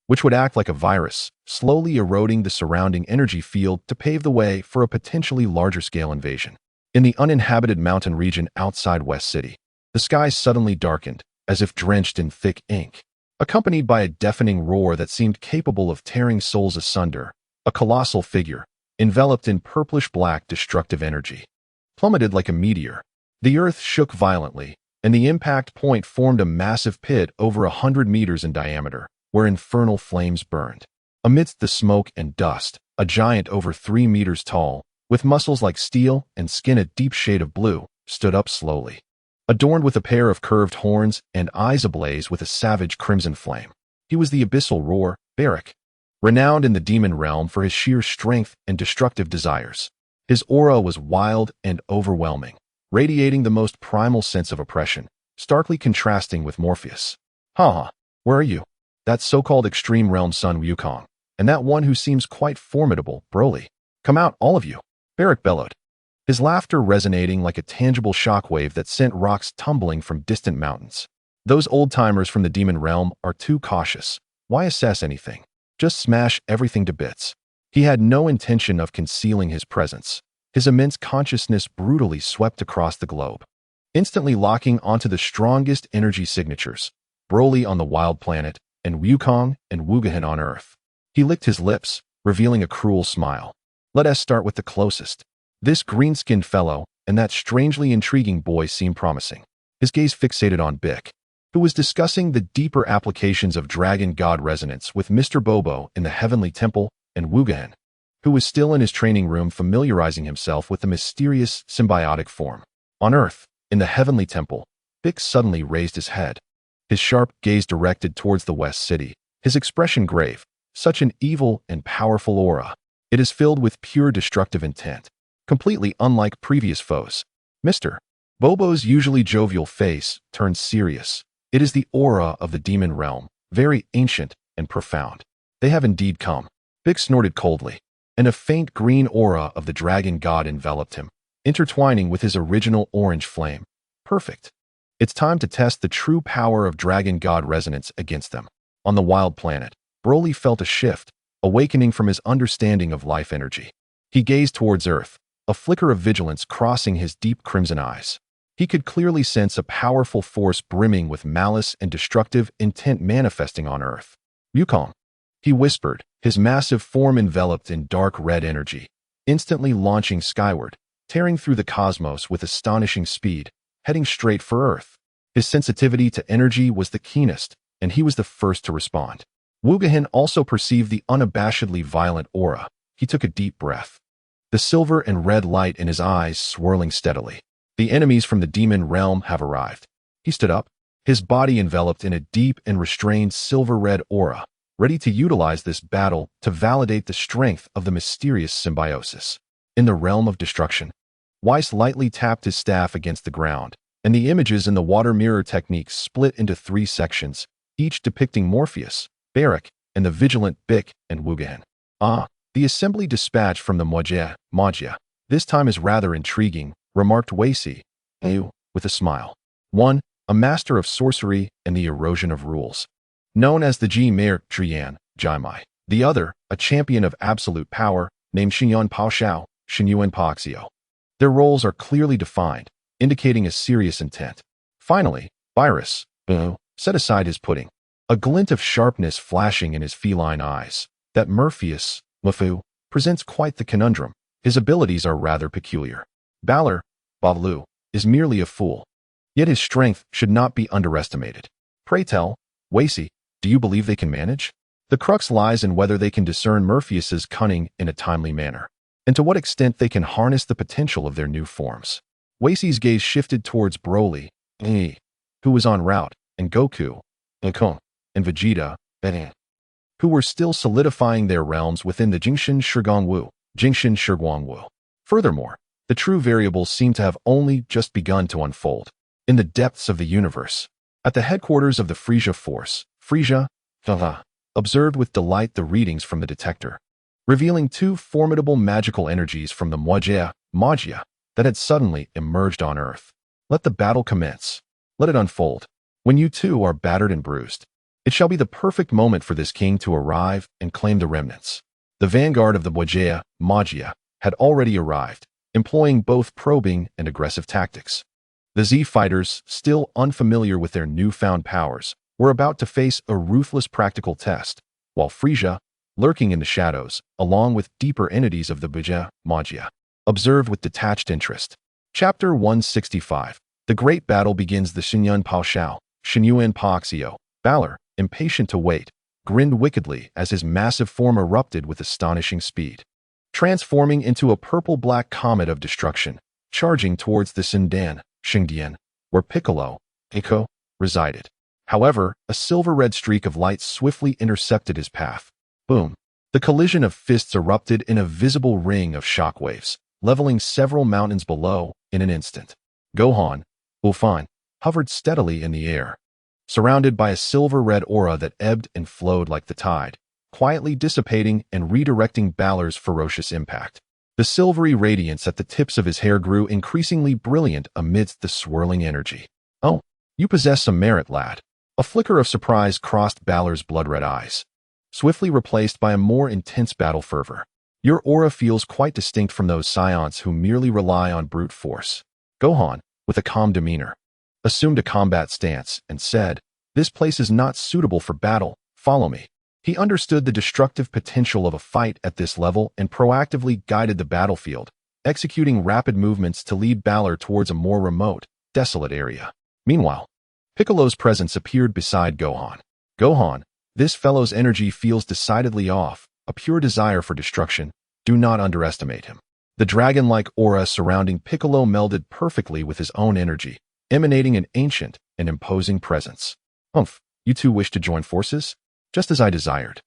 which would act like a virus, slowly eroding the surrounding energy field to pave the way for a potentially larger-scale invasion. In the uninhabited mountain region outside West City, the sky suddenly darkened, as if drenched in thick ink, accompanied by a deafening roar that seemed capable of tearing souls asunder. A colossal figure, enveloped in purplish-black destructive energy, plummeted like a meteor. The earth shook violently, and the impact point formed a massive pit over 100 meters in diameter, where infernal flames burned. Amidst the smoke and dust, a giant over 3 meters tall, with muscles like steel and skin a deep shade of blue, stood up slowly, adorned with a pair of curved horns and eyes ablaze with a savage crimson flame. He was the abyssal roar, Barak, renowned in the demon realm for his sheer strength and destructive desires. His aura was wild and overwhelming, radiating the most primal sense of oppression, starkly contrasting with Morpheus. "Ha! Where are you? That so-called extreme realm Sun Wukong, and that one who seems quite formidable, Broly. Come out, all of you," Barak bellowed, his laughter resonating like a tangible shockwave that sent rocks tumbling from distant mountains. Those old-timers from the demon realm are too cautious. Why assess anything? Just smash everything to bits. He had no intention of concealing his presence. His immense consciousness brutally swept across the globe, instantly locking onto the strongest energy signatures, Broly on the wild planet, and Wukong and Wugahan on Earth. He licked his lips, revealing a cruel smile. Let us start with the closest. This green-skinned fellow and that strangely intriguing boy seemed promising. His gaze fixated on Bick, who was discussing the deeper applications of Dragon God resonance with Mr. Bobo in the Heavenly Temple, and Wugan, who was still in his training room familiarizing himself with the mysterious symbiotic form. On Earth, in the Heavenly Temple, Bick suddenly raised his head, his sharp gaze directed towards the West City, his expression grave. Such an evil and powerful aura. It is filled with pure destructive intent, completely unlike previous foes. Mr. Bobo's usually jovial face turned serious. It is the aura of the demon realm, very ancient and profound. They have indeed come. Bick snorted coldly, and a faint green aura of the dragon god enveloped him, intertwining with his original orange flame. Perfect. It's time to test the true power of dragon god resonance against them. On the wild planet, Broly felt a shift, awakening from his understanding of life energy. He gazed towards Earth, a flicker of vigilance crossing his deep crimson eyes. He could clearly sense a powerful force brimming with malice and destructive intent manifesting on Earth. Yukong, he whispered, his massive form enveloped in dark red energy, instantly launching skyward, tearing through the cosmos with astonishing speed, heading straight for Earth. His sensitivity to energy was the keenest, and he was the first to respond. Wugahin also perceived the unabashedly violent aura. He took a deep breath, the silver and red light in his eyes swirling steadily. The enemies from the demon realm have arrived. He stood up, his body enveloped in a deep and restrained silver-red aura, ready to utilize this battle to validate the strength of the mysterious symbiosis. In the realm of destruction, Weiss lightly tapped his staff against the ground, and the images in the water mirror technique split into 3 sections, each depicting Morpheus, Barak, and the vigilant Bick and Wugan. The assembly dispatch from the Magia. This time is rather intriguing, remarked Weiss, with a smile. 1. A master of sorcery and the erosion of rules, known as the G-Mer Trian, Jaimai. The other, a champion of absolute power, named Xinyan Pao Xiao, Xinyuan Paxio. Their roles are clearly defined, indicating a serious intent. Finally, Virus, set aside his pudding, a glint of sharpness flashing in his feline eyes. That Morpheus, Mafu, presents quite the conundrum. His abilities are rather peculiar. Balor, Bavlu, is merely a fool. Yet his strength should not be underestimated. Pray tell, Weiss, do you believe they can manage? The crux lies in whether they can discern Morpheus's cunning in a timely manner, and to what extent they can harness the potential of their new forms. Weiss's gaze shifted towards Broly, who was en route, and Goku, and Vegeta, who were still solidifying their realms within the Jingshin Shiguangwu. Furthermore, the true variables seem to have only just begun to unfold. In the depths of the universe, at the headquarters of the Frieza Force, Frieza observed with delight the readings from the detector, revealing 2 formidable magical energies from the Magia that had suddenly emerged on Earth. Let the battle commence. Let it unfold. When you 2 are battered and bruised, it shall be the perfect moment for this king to arrive and claim the remnants. The vanguard of the Magia had already arrived, employing both probing and aggressive tactics. The Z fighters, still unfamiliar with their newfound powers, were about to face a ruthless practical test, while Frieza, lurking in the shadows, along with deeper entities of the Magia, observed with detached interest. Chapter 165. The great battle begins. The Xinyan Pao Xiao, Xinyuan Paxio, Balor, impatient to wait, grinned wickedly as his massive form erupted with astonishing speed, transforming into a purple-black comet of destruction, charging towards the Xingdian, where Piccolo, resided. However, a silver-red streak of light swiftly intercepted his path. Boom! The collision of fists erupted in a visible ring of shockwaves, leveling several mountains below in an instant. Gohan, Ulfan, hovered steadily in the air, surrounded by a silver-red aura that ebbed and flowed like the tide, quietly dissipating and redirecting Balor's ferocious impact. The silvery radiance at the tips of his hair grew increasingly brilliant amidst the swirling energy. Oh, you possess some merit, lad. A flicker of surprise crossed Balor's blood-red eyes, swiftly replaced by a more intense battle fervor. Your aura feels quite distinct from those Saiyans who merely rely on brute force. Gohan, with a calm demeanor, assumed a combat stance and said, "This place is not suitable for battle. Follow me." He understood the destructive potential of a fight at this level and proactively guided the battlefield, executing rapid movements to lead Balor towards a more remote, desolate area. Meanwhile, Piccolo's presence appeared beside Gohan. Gohan, this fellow's energy feels decidedly off, a pure desire for destruction. Do not underestimate him. The dragon-like aura surrounding Piccolo melded perfectly with his own energy, emanating an ancient and imposing presence. Humph, you two wish to join forces? Just as I desired.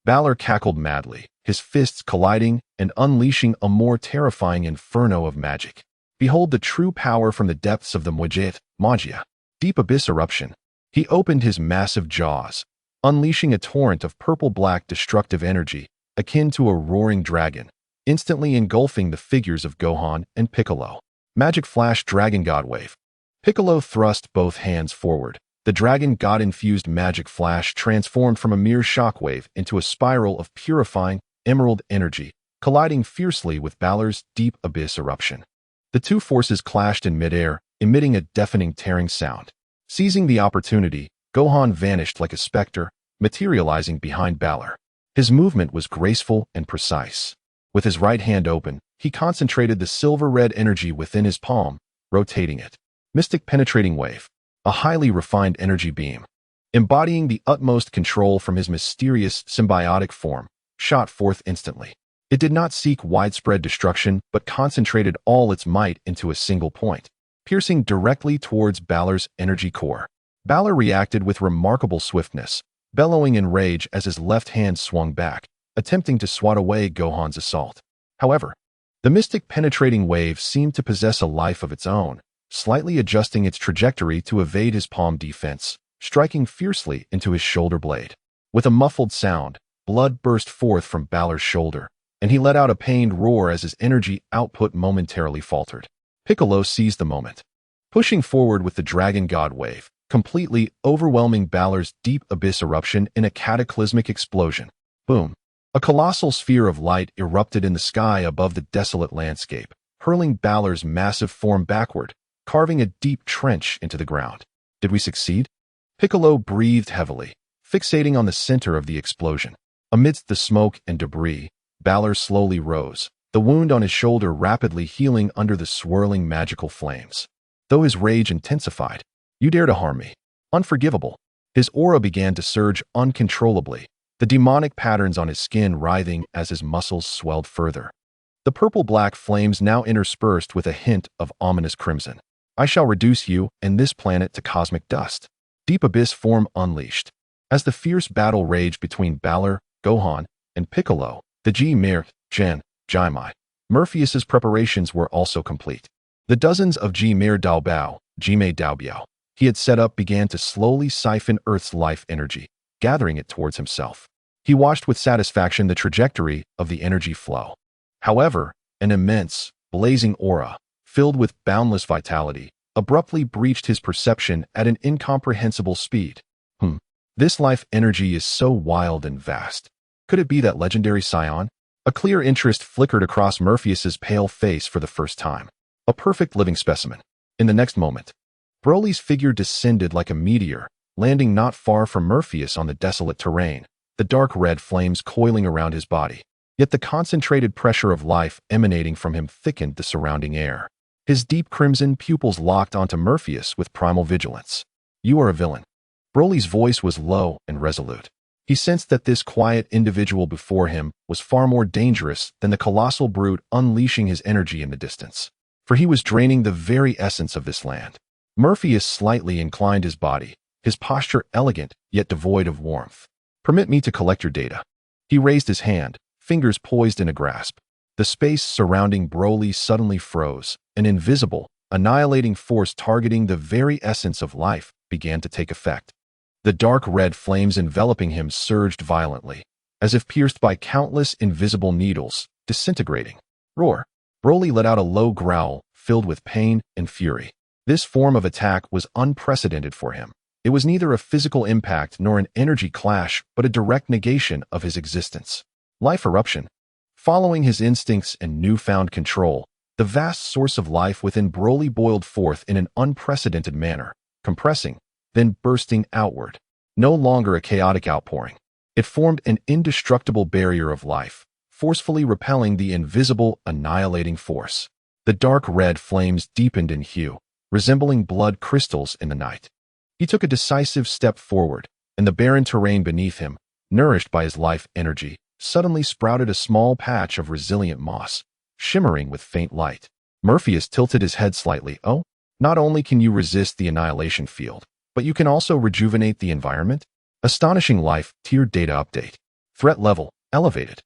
Balor cackled madly, his fists colliding and unleashing a more terrifying inferno of magic. Behold the true power from the depths of the Magia, deep abyss eruption. He opened his massive jaws, unleashing a torrent of purple-black destructive energy, akin to a roaring dragon, instantly engulfing the figures of Gohan and Piccolo. Magic Flash Dragon God Wave. Piccolo thrust both hands forward. The Dragon God-infused Magic Flash transformed from a mere shockwave into a spiral of purifying, emerald energy, colliding fiercely with Balor's deep abyss eruption. The two forces clashed in midair, emitting a deafening tearing sound. Seizing the opportunity, Gohan vanished like a specter, materializing behind Balor. His movement was graceful and precise. With his right hand open, he concentrated the silver-red energy within his palm, rotating it. Mystic Penetrating Wave, a highly refined energy beam, embodying the utmost control from his mysterious symbiotic form, shot forth instantly. It did not seek widespread destruction, but concentrated all its might into a single point, piercing directly towards Balor's energy core. Balor reacted with remarkable swiftness, bellowing in rage as his left hand swung back, attempting to swat away Gohan's assault. However, the mystic penetrating wave seemed to possess a life of its own, slightly adjusting its trajectory to evade his palm defense, striking fiercely into his shoulder blade. With a muffled sound, blood burst forth from Balor's shoulder, and he let out a pained roar as his energy output momentarily faltered. Piccolo seized the moment, pushing forward with the Dragon God Wave, completely overwhelming Balor's deep abyss eruption in a cataclysmic explosion. Boom! A colossal sphere of light erupted in the sky above the desolate landscape, hurling Balor's massive form backward, carving a deep trench into the ground. Did we succeed? Piccolo breathed heavily, fixating on the center of the explosion. Amidst the smoke and debris, Balor slowly rose, the wound on his shoulder rapidly healing under the swirling magical flames. Though his rage intensified, "You dare to harm me. Unforgivable." His aura began to surge uncontrollably, the demonic patterns on his skin writhing as his muscles swelled further. The purple-black flames now interspersed with a hint of ominous crimson. "I shall reduce you and this planet to cosmic dust." Deep abyss form unleashed. As the fierce battle raged between Balor, Gohan, and Piccolo, the Jimei Morpheus's preparations were also complete. The dozens of Jimei Daobiao he had set up began to slowly siphon Earth's life energy, gathering it towards himself. He watched with satisfaction the trajectory of the energy flow. However, an immense, blazing aura, filled with boundless vitality, abruptly breached his perception at an incomprehensible speed. This life energy is so wild and vast. Could it be that legendary Saiyan? A clear interest flickered across Morpheus's pale face for the first time. A perfect living specimen. In the next moment, Broly's figure descended like a meteor, landing not far from Morpheus on the desolate terrain, the dark red flames coiling around his body. Yet the concentrated pressure of life emanating from him thickened the surrounding air. His deep crimson pupils locked onto Morpheus with primal vigilance. "You are a villain." Broly's voice was low and resolute. He sensed that this quiet individual before him was far more dangerous than the colossal brute unleashing his energy in the distance, for he was draining the very essence of this land. Morpheus slightly inclined his body, his posture elegant yet devoid of warmth. "Permit me to collect your data." He raised his hand, fingers poised in a grasp. The space surrounding Broly suddenly froze. An invisible, annihilating force targeting the very essence of life began to take effect. The dark red flames enveloping him surged violently, as if pierced by countless invisible needles, disintegrating. Roar! Broly let out a low growl, filled with pain and fury. This form of attack was unprecedented for him. It was neither a physical impact nor an energy clash, but a direct negation of his existence. Life eruption. Following his instincts and newfound control, the vast source of life within Broly boiled forth in an unprecedented manner, compressing, then bursting outward. No longer a chaotic outpouring. It formed an indestructible barrier of life, forcefully repelling the invisible, annihilating force. The dark red flames deepened in hue, resembling blood crystals in the night. He took a decisive step forward, and the barren terrain beneath him, nourished by his life energy, suddenly sprouted a small patch of resilient moss, shimmering with faint light. Morpheus tilted his head slightly. Oh, not only can you resist the annihilation field, but you can also rejuvenate the environment? Astonishing life, tiered data update. Threat level, elevated.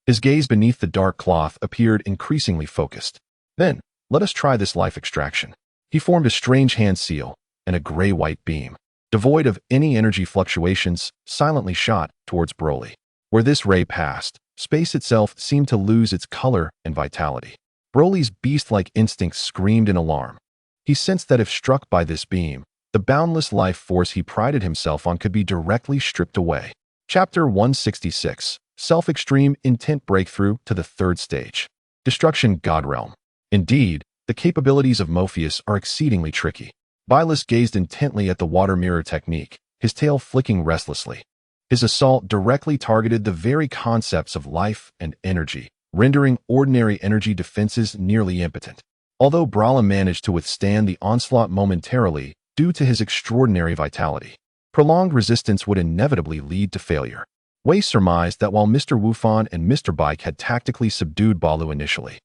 His gaze beneath the dark cloth appeared increasingly focused. Then, let us try this life extraction. He formed a strange hand seal, and a gray-white beam, devoid of any energy fluctuations, silently shot towards Broly. Where this ray passed, space itself seemed to lose its color and vitality. Broly's beast-like instincts screamed in alarm. He sensed that if struck by this beam, the boundless life force he prided himself on could be directly stripped away. Chapter 166. Self-Extreme Intent Breakthrough to the Third Stage. Destruction God Realm. Indeed, the capabilities of Morpheus are exceedingly tricky. Bylus gazed intently at the water mirror technique, his tail flicking restlessly. His assault directly targeted the very concepts of life and energy, rendering ordinary energy defenses nearly impotent. Although Broly managed to withstand the onslaught momentarily due to his extraordinary vitality, prolonged resistance would inevitably lead to failure. Wei surmised that while Mr. Wufan and Mr. Bike had tactically subdued Balu initially,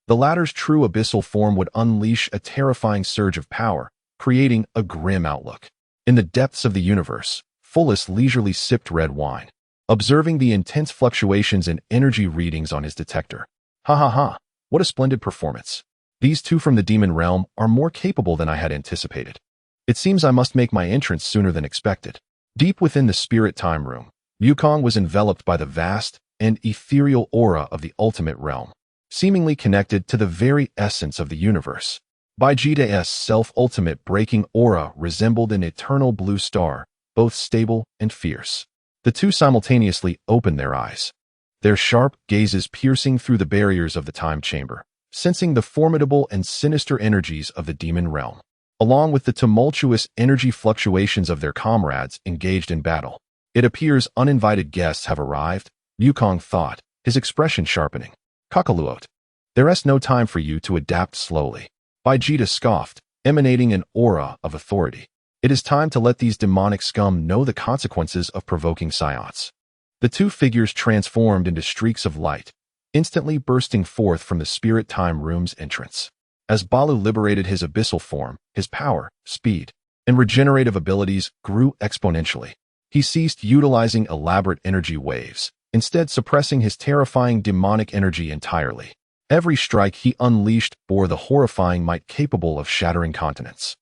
the latter's true abyssal form would unleash a terrifying surge of power, creating a grim outlook. In the depths of the universe, Fullus leisurely sipped red wine, observing the intense fluctuations in energy readings on his detector. Ha ha ha, what a splendid performance. These two from the demon realm are more capable than I had anticipated. It seems I must make my entrance sooner than expected. Deep within the spirit time room, Wukong was enveloped by the vast and ethereal aura of the ultimate realm, seemingly connected to the very essence of the universe. Vegeta's self-ultimate breaking aura resembled an eternal blue star, both stable and fierce. The two simultaneously opened their eyes, their sharp gazes piercing through the barriers of the time chamber, sensing the formidable and sinister energies of the demon realm, along with the tumultuous energy fluctuations of their comrades engaged in battle. It appears uninvited guests have arrived, Wukong thought, his expression sharpening. Kakaluot. There is no time for you to adapt slowly. Vegeta scoffed, emanating an aura of authority. It is time to let these demonic scum know the consequences of provoking Saiyans. The two figures transformed into streaks of light, instantly bursting forth from the spirit time room's entrance. As Balu liberated his abyssal form, his power, speed, and regenerative abilities grew exponentially. He ceased utilizing elaborate energy waves, instead suppressing his terrifying demonic energy entirely. Every strike he unleashed bore the horrifying might capable of shattering continents.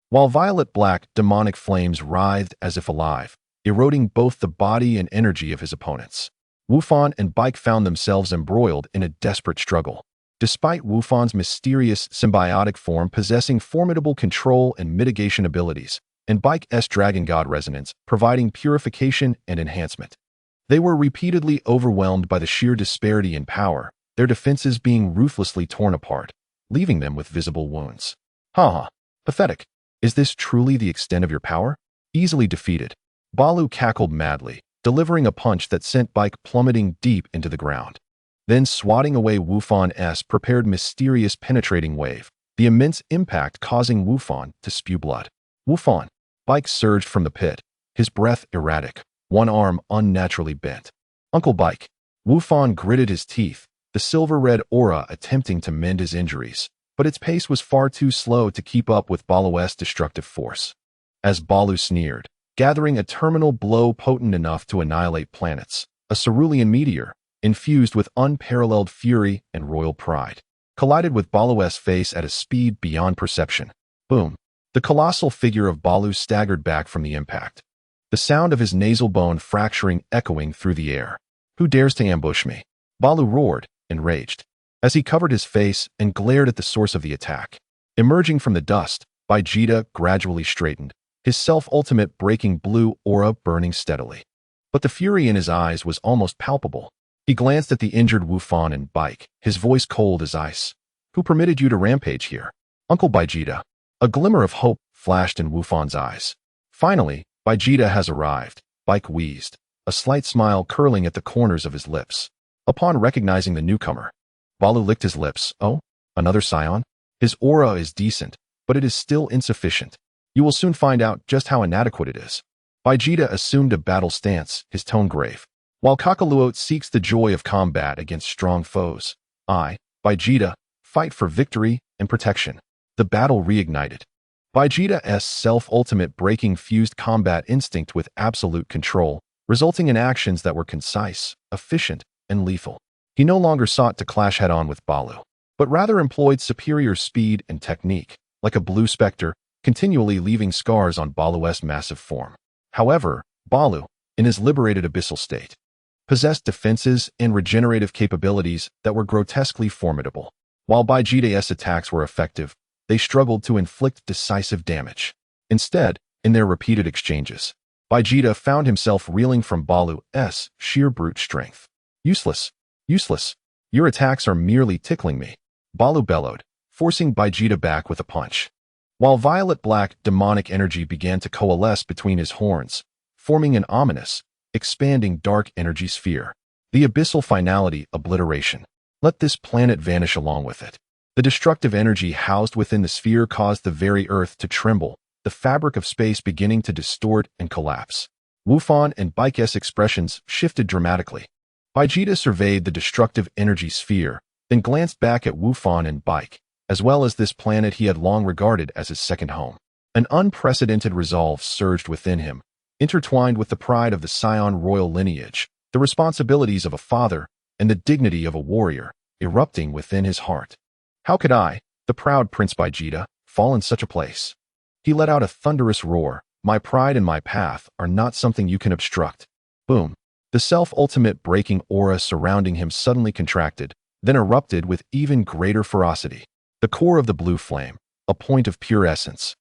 While violet-black demonic flames writhed as if alive, eroding both the body and energy of his opponents. Wufan and Bike found themselves embroiled in a desperate struggle. Despite Wufan's mysterious symbiotic form possessing formidable control and mitigation abilities, and Bike's Dragon God resonance providing purification and enhancement, they were repeatedly overwhelmed by the sheer disparity in power, their defenses being ruthlessly torn apart, leaving them with visible wounds. Ha! Pathetic. Is this truly the extent of your power? Easily defeated, Balu cackled madly, delivering a punch that sent Bike plummeting deep into the ground. Then swatting away Wufan's prepared mysterious penetrating wave, the immense impact causing Wufan to spew blood. Wufan! Bike surged from the pit, his breath erratic, one arm unnaturally bent. Uncle Bike! Wufan gritted his teeth, the silver-red aura attempting to mend his injuries, but its pace was far too slow to keep up with Balu's destructive force. As Balu sneered, gathering a terminal blow potent enough to annihilate planets, a cerulean meteor, infused with unparalleled fury and royal pride, collided with Balu's face at a speed beyond perception. Boom! The colossal figure of Balu staggered back from the impact, the sound of his nasal bone fracturing echoing through the air. Who dares to ambush me? Balu roared, enraged, as he covered his face and glared at the source of the attack. Emerging from the dust, Vegeta gradually straightened, his self-ultimate breaking blue aura burning steadily. But the fury in his eyes was almost palpable. He glanced at the injured Wufan and Bike, his voice cold as ice. Who permitted you to rampage here? Uncle Vegeta. A glimmer of hope flashed in Wufan's eyes. Finally, Vegeta has arrived, Bike wheezed. a slight smile curling at the corners of his lips. Upon recognizing the newcomer, Balu licked his lips. Oh, another Saiyan? His aura is decent, but it is still insufficient. You will soon find out just how inadequate it is. Vegeta assumed a battle stance, his tone grave. While Kakaluot seeks the joy of combat against strong foes, I, Vegeta, fight for victory and protection. The battle reignited. Vegeta's self-ultimate breaking fused combat instinct with absolute control, resulting in actions that were concise, efficient, and lethal. He no longer sought to clash head-on with Balu, but rather employed superior speed and technique, like a blue specter, continually leaving scars on Balu's massive form. However, Balu, in his liberated abyssal state, possessed defenses and regenerative capabilities that were grotesquely formidable. While Vegeta's attacks were effective, they struggled to inflict decisive damage. Instead, in their repeated exchanges, Vegeta found himself reeling from Balu's sheer brute strength. Useless. Useless. Your attacks are merely tickling me, Balu bellowed, forcing Vegeta back with a punch. While violet-black demonic energy began to coalesce between his horns, forming an ominous, expanding dark energy sphere. The abyssal finality obliteration. Let this planet vanish along with it. The destructive energy housed within the sphere caused the very earth to tremble, the fabric of space beginning to distort and collapse. Wufan and Baike's expressions shifted dramatically. Vegeta surveyed the destructive energy sphere, then glanced back at Wufan and Baike, as well as this planet he had long regarded as his second home. An unprecedented resolve surged within him, intertwined with the pride of the Saiyan royal lineage, the responsibilities of a father, and the dignity of a warrior, erupting within his heart. How could I, the proud Prince Vegeta, fall in such a place? He let out a thunderous roar. My pride and my path are not something you can obstruct. Boom. The self-ultimate breaking aura surrounding him suddenly contracted, then erupted with even greater ferocity. The core of the blue flame, a point of pure essence,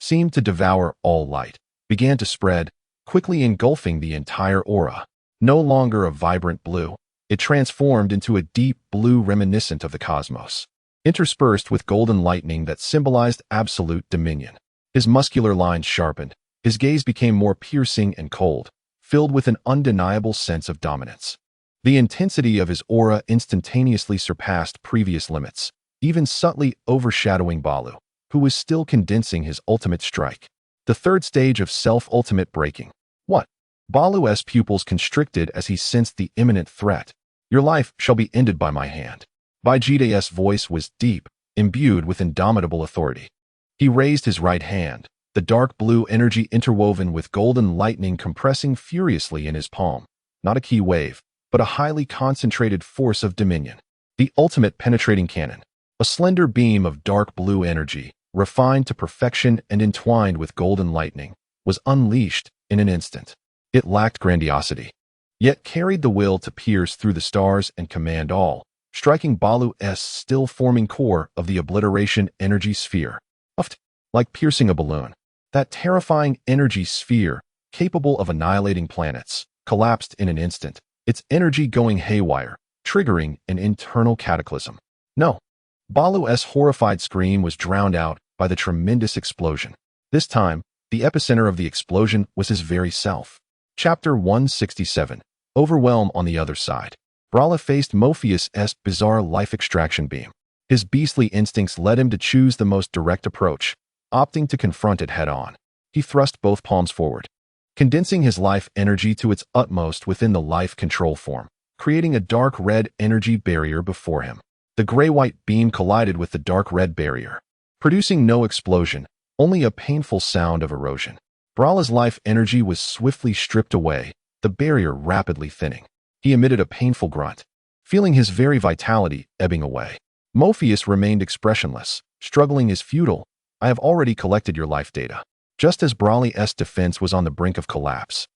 seemed to devour all light, began to spread, quickly engulfing the entire aura. No longer a vibrant blue, it transformed into a deep blue reminiscent of the cosmos, interspersed with golden lightning that symbolized absolute dominion. His muscular lines sharpened, his gaze became more piercing and cold, filled with an undeniable sense of dominance. The intensity of his aura instantaneously surpassed previous limits, even subtly overshadowing Balu, who was still condensing his ultimate strike. The third stage of self-ultimate breaking. What? Balu's pupils constricted as he sensed the imminent threat. Your life shall be ended by my hand. Vegeta's voice was deep, imbued with indomitable authority. He raised his right hand, the dark blue energy interwoven with golden lightning compressing furiously in his palm. Not a key wave, but a highly concentrated force of dominion. The ultimate penetrating cannon. A slender beam of dark blue energy, refined to perfection and entwined with golden lightning, was unleashed in an instant. It lacked grandiosity, yet carried the will to pierce through the stars and command all, striking Balu's still-forming core of the obliteration energy sphere. Like piercing a balloon. That terrifying energy sphere, capable of annihilating planets, collapsed in an instant, its energy going haywire, triggering an internal cataclysm. No. Balu's horrified scream was drowned out by the tremendous explosion. This time, the epicenter of the explosion was his very self. Chapter 167. Overwhelm on the other side. Broly faced Morpheus's bizarre life extraction beam. His beastly instincts led him to choose the most direct approach, opting to confront it head-on. He thrust both palms forward, condensing his life energy to its utmost within the life control form, creating a dark red energy barrier before him. The gray-white beam collided with the dark red barrier, producing no explosion, only a painful sound of erosion. Broly's life energy was swiftly stripped away, the barrier rapidly thinning. He emitted a painful grunt, feeling his very vitality ebbing away. Morpheus remained expressionless, struggling his futile. I have already collected your life data. Just as Broly's defense was on the brink of collapse,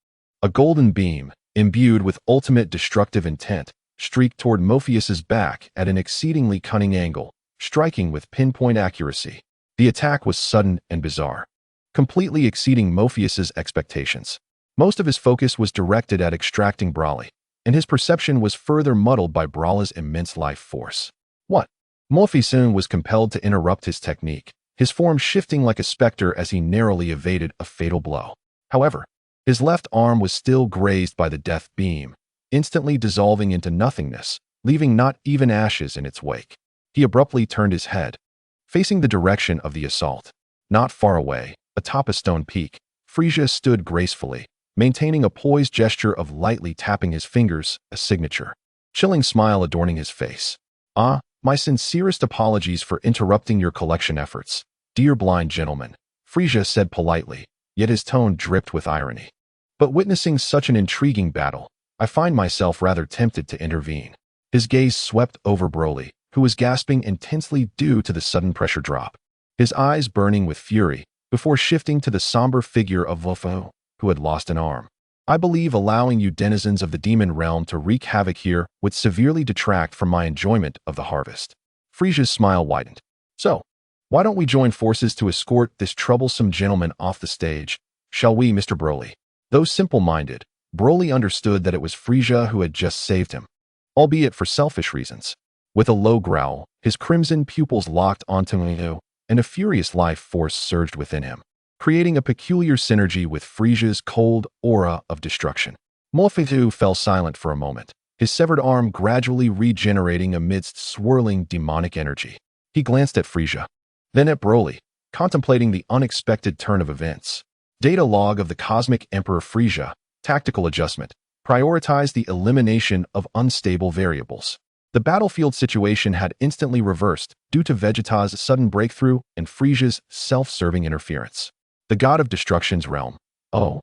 a golden beam, imbued with ultimate destructive intent, streaked toward Morpheus's back at an exceedingly cunning angle, striking with pinpoint accuracy. The attack was sudden and bizarre, completely exceeding Morpheus's expectations. Most of his focus was directed at extracting Broly, and his perception was further muddled by Broly's immense life force. What? Morpheus was compelled to interrupt his technique, his form shifting like a specter as he narrowly evaded a fatal blow. However, His left arm was still grazed by the death beam, instantly dissolving into nothingness, leaving not even ashes in its wake. He abruptly turned his head, facing the direction of the assault. Not far away, atop a stone peak, Frieza stood gracefully, maintaining a poised gesture of lightly tapping his fingers, a signature. Chilling smile adorning his face. "Ah, my sincerest apologies for interrupting your collection efforts, dear blind gentleman," Frieza said politely, yet his tone dripped with irony. "But witnessing such an intriguing battle, I find myself rather tempted to intervene." His gaze swept over Broly, who was gasping intensely due to the sudden pressure drop, his eyes burning with fury, before shifting to the somber figure of Wolfo, who had lost an arm. "I believe allowing you denizens of the demon realm to wreak havoc here would severely detract from my enjoyment of the harvest." Frieza's smile widened. "So, why don't we join forces to escort this troublesome gentleman off the stage, shall we, Mr. Broly?" Though simple-minded, Broly understood that it was Frieza who had just saved him, albeit for selfish reasons. With a low growl, his crimson pupils locked onto him, and a furious life force surged within him, creating a peculiar synergy with Frieza's cold aura of destruction. Mofetu fell silent for a moment, his severed arm gradually regenerating amidst swirling demonic energy. He glanced at Frieza, then at Broly, contemplating the unexpected turn of events. Data log of the Cosmic Emperor Frieza, tactical adjustment, prioritized the elimination of unstable variables. The battlefield situation had instantly reversed due to Vegeta's sudden breakthrough and Frieza's self-serving interference. The god of destruction's realm. "Oh,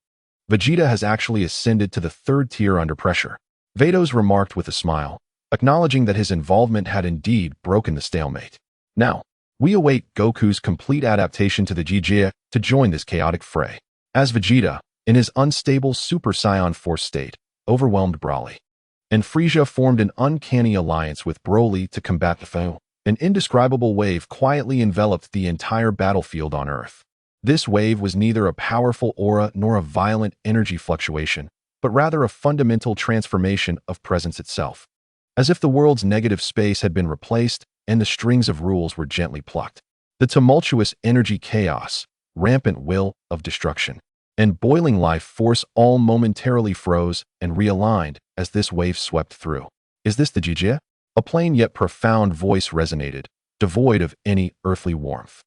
Vegeta has actually ascended to the third tier under pressure," Vados remarked with a smile, acknowledging that his involvement had indeed broken the stalemate. "Now, we await Goku's complete adaptation to the GT to join this chaotic fray." As Vegeta, in his unstable Super Saiyan Force state, overwhelmed Broly, and Frieza formed an uncanny alliance with Broly to combat the foe, an indescribable wave quietly enveloped the entire battlefield on Earth. This wave was neither a powerful aura nor a violent energy fluctuation, but rather a fundamental transformation of presence itself. As if the world's negative space had been replaced and the strings of rules were gently plucked. The tumultuous energy chaos, rampant will of destruction, and boiling life force all momentarily froze and realigned as this wave swept through. "Is this the GT?" A plain yet profound voice resonated, devoid of any earthly warmth.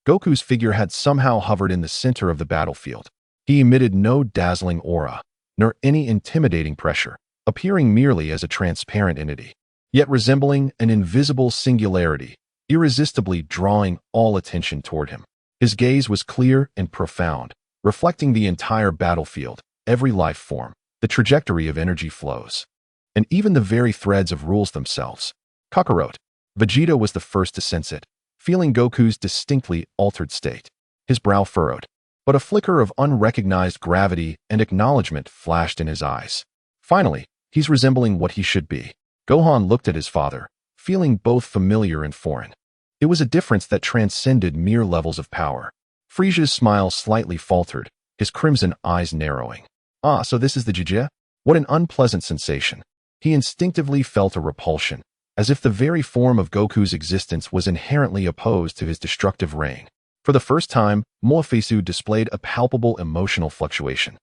Goku's figure had somehow hovered in the center of the battlefield. He emitted no dazzling aura, nor any intimidating pressure, appearing merely as a transparent entity, yet resembling an invisible singularity, irresistibly drawing all attention toward him. His gaze was clear and profound, reflecting the entire battlefield, every life form, the trajectory of energy flows, and even the very threads of rules themselves. Kakarot. Vegeta was the first to sense it, feeling Goku's distinctly altered state. His brow furrowed, but a flicker of unrecognized gravity and acknowledgement flashed in his eyes. Finally, he's resembling what he should be. Gohan looked at his father, feeling both familiar and foreign. It was a difference that transcended mere levels of power. Frieza's smile slightly faltered, his crimson eyes narrowing. "Ah, so this is the GT? What an unpleasant sensation." He instinctively felt a repulsion, as if the very form of Goku's existence was inherently opposed to his destructive reign. For the first time, Mofetu displayed a palpable emotional fluctuation,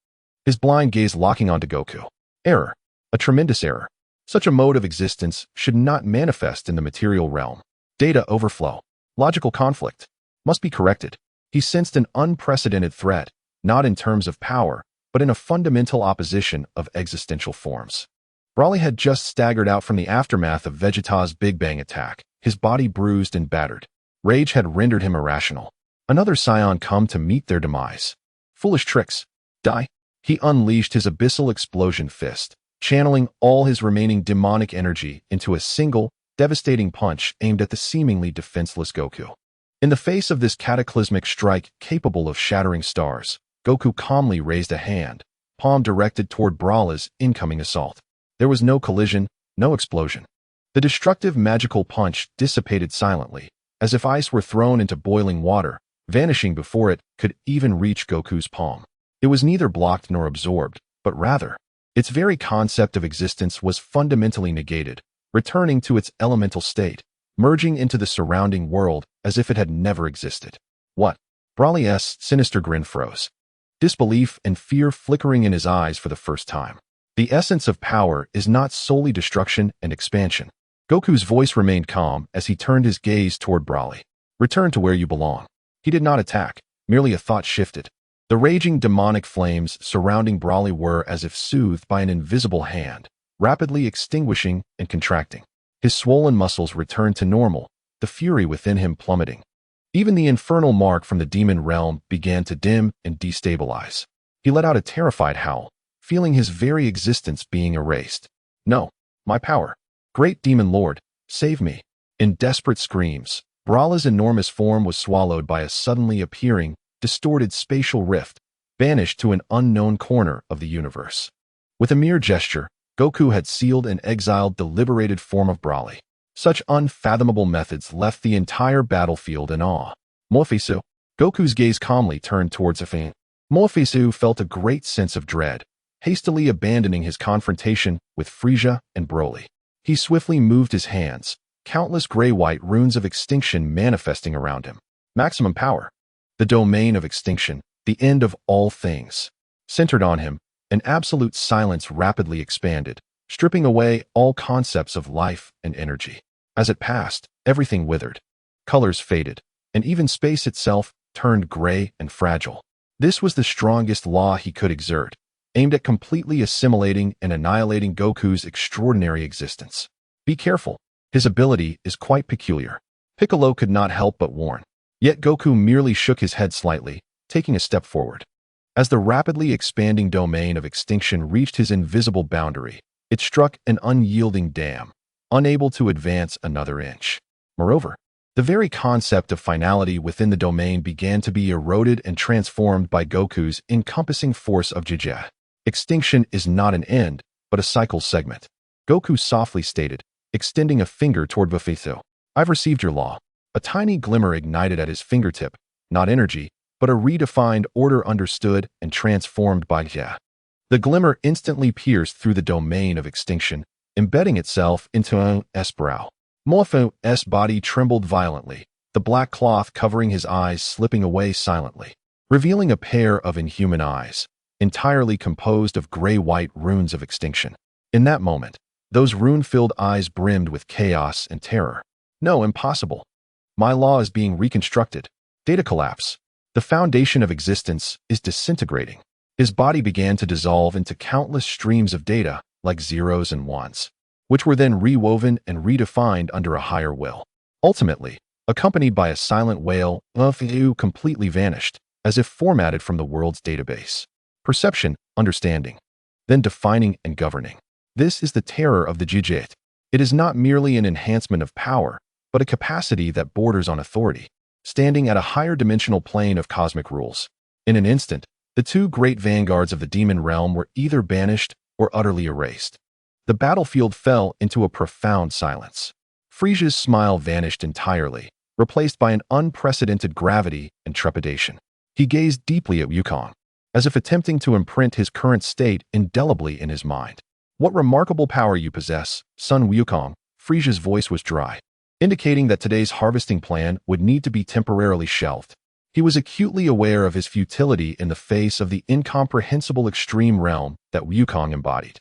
his blind gaze locking onto Goku. Error. A tremendous error. Such a mode of existence should not manifest in the material realm. Data overflow. Logical conflict. Must be corrected. He sensed an unprecedented threat, not in terms of power, but in a fundamental opposition of existential forms. Broly had just staggered out from the aftermath of Vegeta's Big Bang attack, his body bruised and battered. Rage had rendered him irrational. Another Saiyan come to meet their demise. Foolish tricks. Die. He unleashed his abyssal explosion fist, channeling all his remaining demonic energy into a single, devastating punch aimed at the seemingly defenseless Goku. In the face of this cataclysmic strike capable of shattering stars, Goku calmly raised a hand, palm directed toward Broly's incoming assault. There was no collision, no explosion. The destructive magical punch dissipated silently, as if ice were thrown into boiling water, vanishing before it could even reach Goku's palm. It was neither blocked nor absorbed, but rather, its very concept of existence was fundamentally negated, returning to its elemental state, merging into the surrounding world as if it had never existed. "What?" Broly's sinister grin froze. disbelief and fear flickering in his eyes for the first time. The essence of power is not solely destruction and expansion. Goku's voice remained calm as he turned his gaze toward Broly. Return to where you belong. He did not attack, merely a thought shifted. The raging demonic flames surrounding Broly were as if soothed by an invisible hand, rapidly extinguishing and contracting. His swollen muscles returned to normal, the fury within him plummeting. Even the infernal mark from the demon realm began to dim and destabilize. He let out a terrified howl, feeling his very existence being erased. No, my power. Great Demon Lord, save me. In desperate screams, Broly's enormous form was swallowed by a suddenly appearing, distorted spatial rift, banished to an unknown corner of the universe. With a mere gesture, Goku had sealed and exiled the liberated form of Broly. Such unfathomable methods left the entire battlefield in awe. Morphisu. Goku's gaze calmly turned towards Afin. Morphisu felt a great sense of dread, hastily abandoning his confrontation with Frieza and Broly. He swiftly moved his hands, countless gray-white runes of extinction manifesting around him. Maximum power. The domain of extinction, the end of all things. Centered on him, an absolute silence rapidly expanded, stripping away all concepts of life and energy. As it passed, everything withered. Colors faded, and even space itself turned gray and fragile. This was the strongest law he could exert, aimed at completely assimilating and annihilating Goku's extraordinary existence. Be careful. His ability is quite peculiar. Piccolo could not help but warn. Yet Goku merely shook his head slightly, taking a step forward. As the rapidly expanding domain of extinction reached his invisible boundary, it struck an unyielding dam, unable to advance another inch. Moreover, the very concept of finality within the domain began to be eroded and transformed by Goku's encompassing force of Jija. Extinction is not an end, but a cycle segment. Goku softly stated, extending a finger toward Vafitho. I've received your law. A tiny glimmer ignited at his fingertip, not energy, but a redefined order understood and transformed by Jia. The glimmer instantly pierced through the domain of extinction, embedding itself into S brow. Morpho's body trembled violently, the black cloth covering his eyes slipping away silently, revealing a pair of inhuman eyes, entirely composed of gray-white runes of extinction. In that moment, those rune-filled eyes brimmed with chaos and terror. No, impossible. My law is being reconstructed. Data collapse. The foundation of existence is disintegrating. His body began to dissolve into countless streams of data, like zeros and ones, which were then rewoven and redefined under a higher will. Ultimately, accompanied by a silent wail, Vafitho completely vanished, as if formatted from the world's database. Perception, understanding, then defining and governing. This is the terror of the Jijit. It is not merely an enhancement of power, but a capacity that borders on authority, standing at a higher dimensional plane of cosmic rules. In an instant, the two great vanguards of the demon realm were either banished or utterly erased. The battlefield fell into a profound silence. Frieza's smile vanished entirely, replaced by an unprecedented gravity and trepidation. He gazed deeply at Wukong, as if attempting to imprint his current state indelibly in his mind. What remarkable power you possess, son Wukong. Frieza's voice was dry, indicating that today's harvesting plan would need to be temporarily shelved. He was acutely aware of his futility in the face of the incomprehensible extreme realm that Wukong embodied.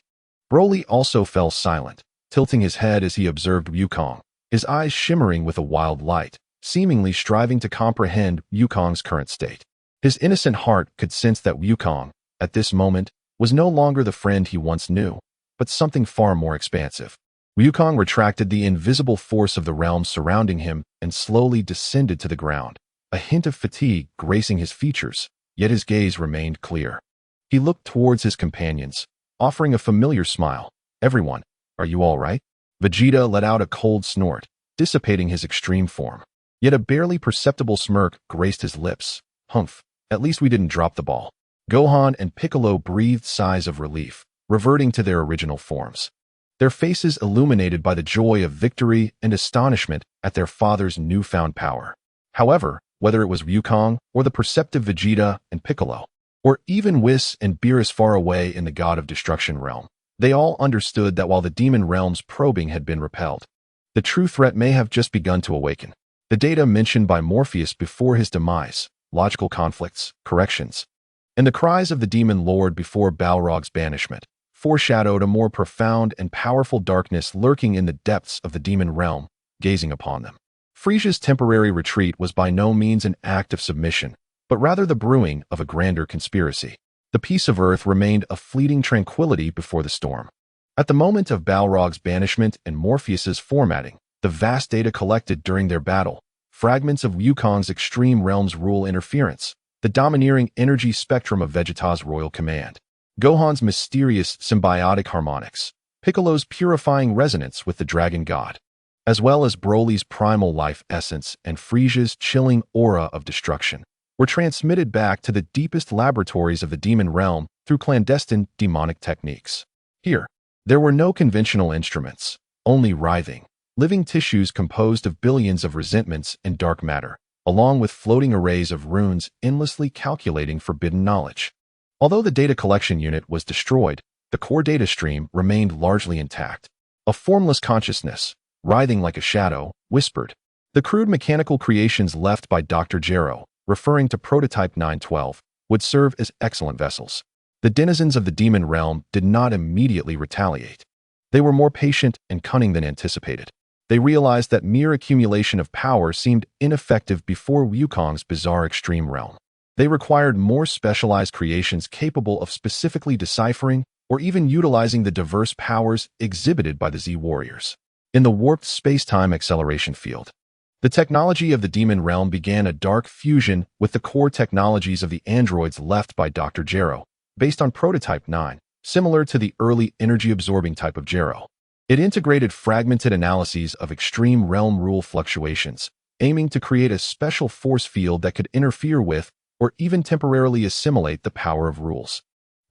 Broly also fell silent, tilting his head as he observed Wukong, his eyes shimmering with a wild light, seemingly striving to comprehend Wukong's current state. His innocent heart could sense that Wukong, at this moment, was no longer the friend he once knew, but something far more expansive. Wukong retracted the invisible force of the realm surrounding him and slowly descended to the ground, a hint of fatigue gracing his features, yet his gaze remained clear. He looked towards his companions, offering a familiar smile. Everyone, are you all right? Vegeta let out a cold snort, dissipating his extreme form. Yet a barely perceptible smirk graced his lips. Humph, at least we didn't drop the ball. Gohan and Piccolo breathed sighs of relief, reverting to their original forms, their faces illuminated by the joy of victory and astonishment at their father's newfound power. However, whether it was Wukong or the perceptive Vegeta and Piccolo, or even Whis and Beerus far away in the God of Destruction realm, they all understood that while the demon realm's probing had been repelled, the true threat may have just begun to awaken. The data mentioned by Morpheus before his demise, logical conflicts, corrections, And the cries of the demon lord before Balrog's banishment foreshadowed a more profound and powerful darkness lurking in the depths of the demon realm, gazing upon them. Frisia's temporary retreat was by no means an act of submission, but rather the brewing of a grander conspiracy. The peace of earth remained a fleeting tranquility before the storm. At the moment of Balrog's banishment and Morpheus's formatting, the vast data collected during their battle, fragments of Wukong's extreme realm's rule interference, the domineering energy spectrum of Vegeta's royal command, Gohan's mysterious symbiotic harmonics, Piccolo's purifying resonance with the dragon god, as well as Broly's primal life essence and Frisia's chilling aura of destruction, were transmitted back to the deepest laboratories of the demon realm through clandestine demonic techniques. Here, there were no conventional instruments, only writhing, living tissues composed of billions of resentments and dark matter, along with floating arrays of runes endlessly calculating forbidden knowledge. Although the data collection unit was destroyed, the core data stream remained largely intact. A formless consciousness, writhing like a shadow, whispered. The crude mechanical creations left by Dr. Gero, referring to Prototype 912, would serve as excellent vessels. The denizens of the demon realm did not immediately retaliate. They were more patient and cunning than anticipated. They realized that mere accumulation of power seemed ineffective before Wukong's bizarre extreme realm. They required more specialized creations capable of specifically deciphering or even utilizing the diverse powers exhibited by the Z-Warriors. In the warped space-time acceleration field, the technology of the demon realm began a dark fusion with the core technologies of the androids left by Dr. Gero, based on Prototype 9, similar to the early energy-absorbing type of Gero. It integrated fragmented analyses of extreme realm rule fluctuations, aiming to create a special force field that could interfere with or even temporarily assimilate the power of rules.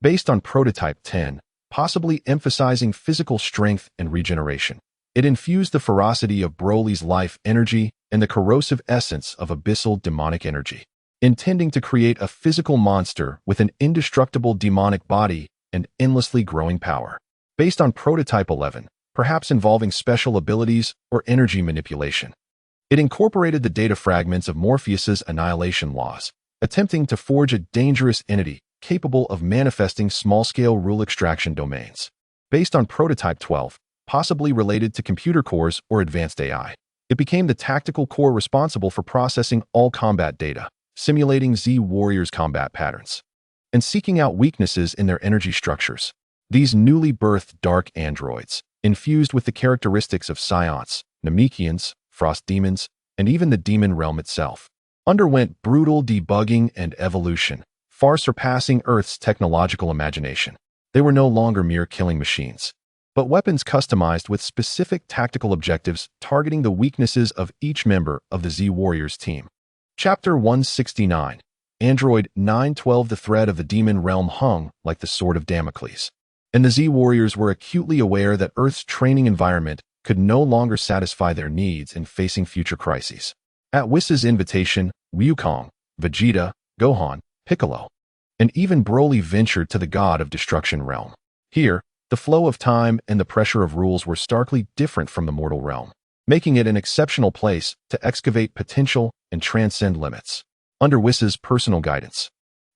Based on Prototype 10, possibly emphasizing physical strength and regeneration, it infused the ferocity of Broly's life energy and the corrosive essence of abyssal demonic energy, intending to create a physical monster with an indestructible demonic body and endlessly growing power. Based on Prototype 11, perhaps involving special abilities or energy manipulation, it incorporated the data fragments of Morpheus's annihilation laws, attempting to forge a dangerous entity capable of manifesting small-scale rule extraction domains. Based on Prototype 12, possibly related to computer cores or advanced AI, it became the tactical core responsible for processing all combat data, simulating Z-Warriors' combat patterns, and seeking out weaknesses in their energy structures. These newly birthed dark androids, infused with the characteristics of Saiyans, Namekians, frost demons, and even the demon realm itself, underwent brutal debugging and evolution, far surpassing Earth's technological imagination. They were no longer mere killing machines, but weapons customized with specific tactical objectives targeting the weaknesses of each member of the Z-Warriors team. Chapter 169. Android 912. The thread of the demon realm hung like the sword of Damocles, and the Z-Warriors were acutely aware that Earth's training environment could no longer satisfy their needs in facing future crises. At Whis' invitation, Wukong, Vegeta, Gohan, Piccolo, and even Broly ventured to the God of Destruction realm. Here, the flow of time and the pressure of rules were starkly different from the mortal realm, making it an exceptional place to excavate potential and transcend limits. Under Whis' personal guidance,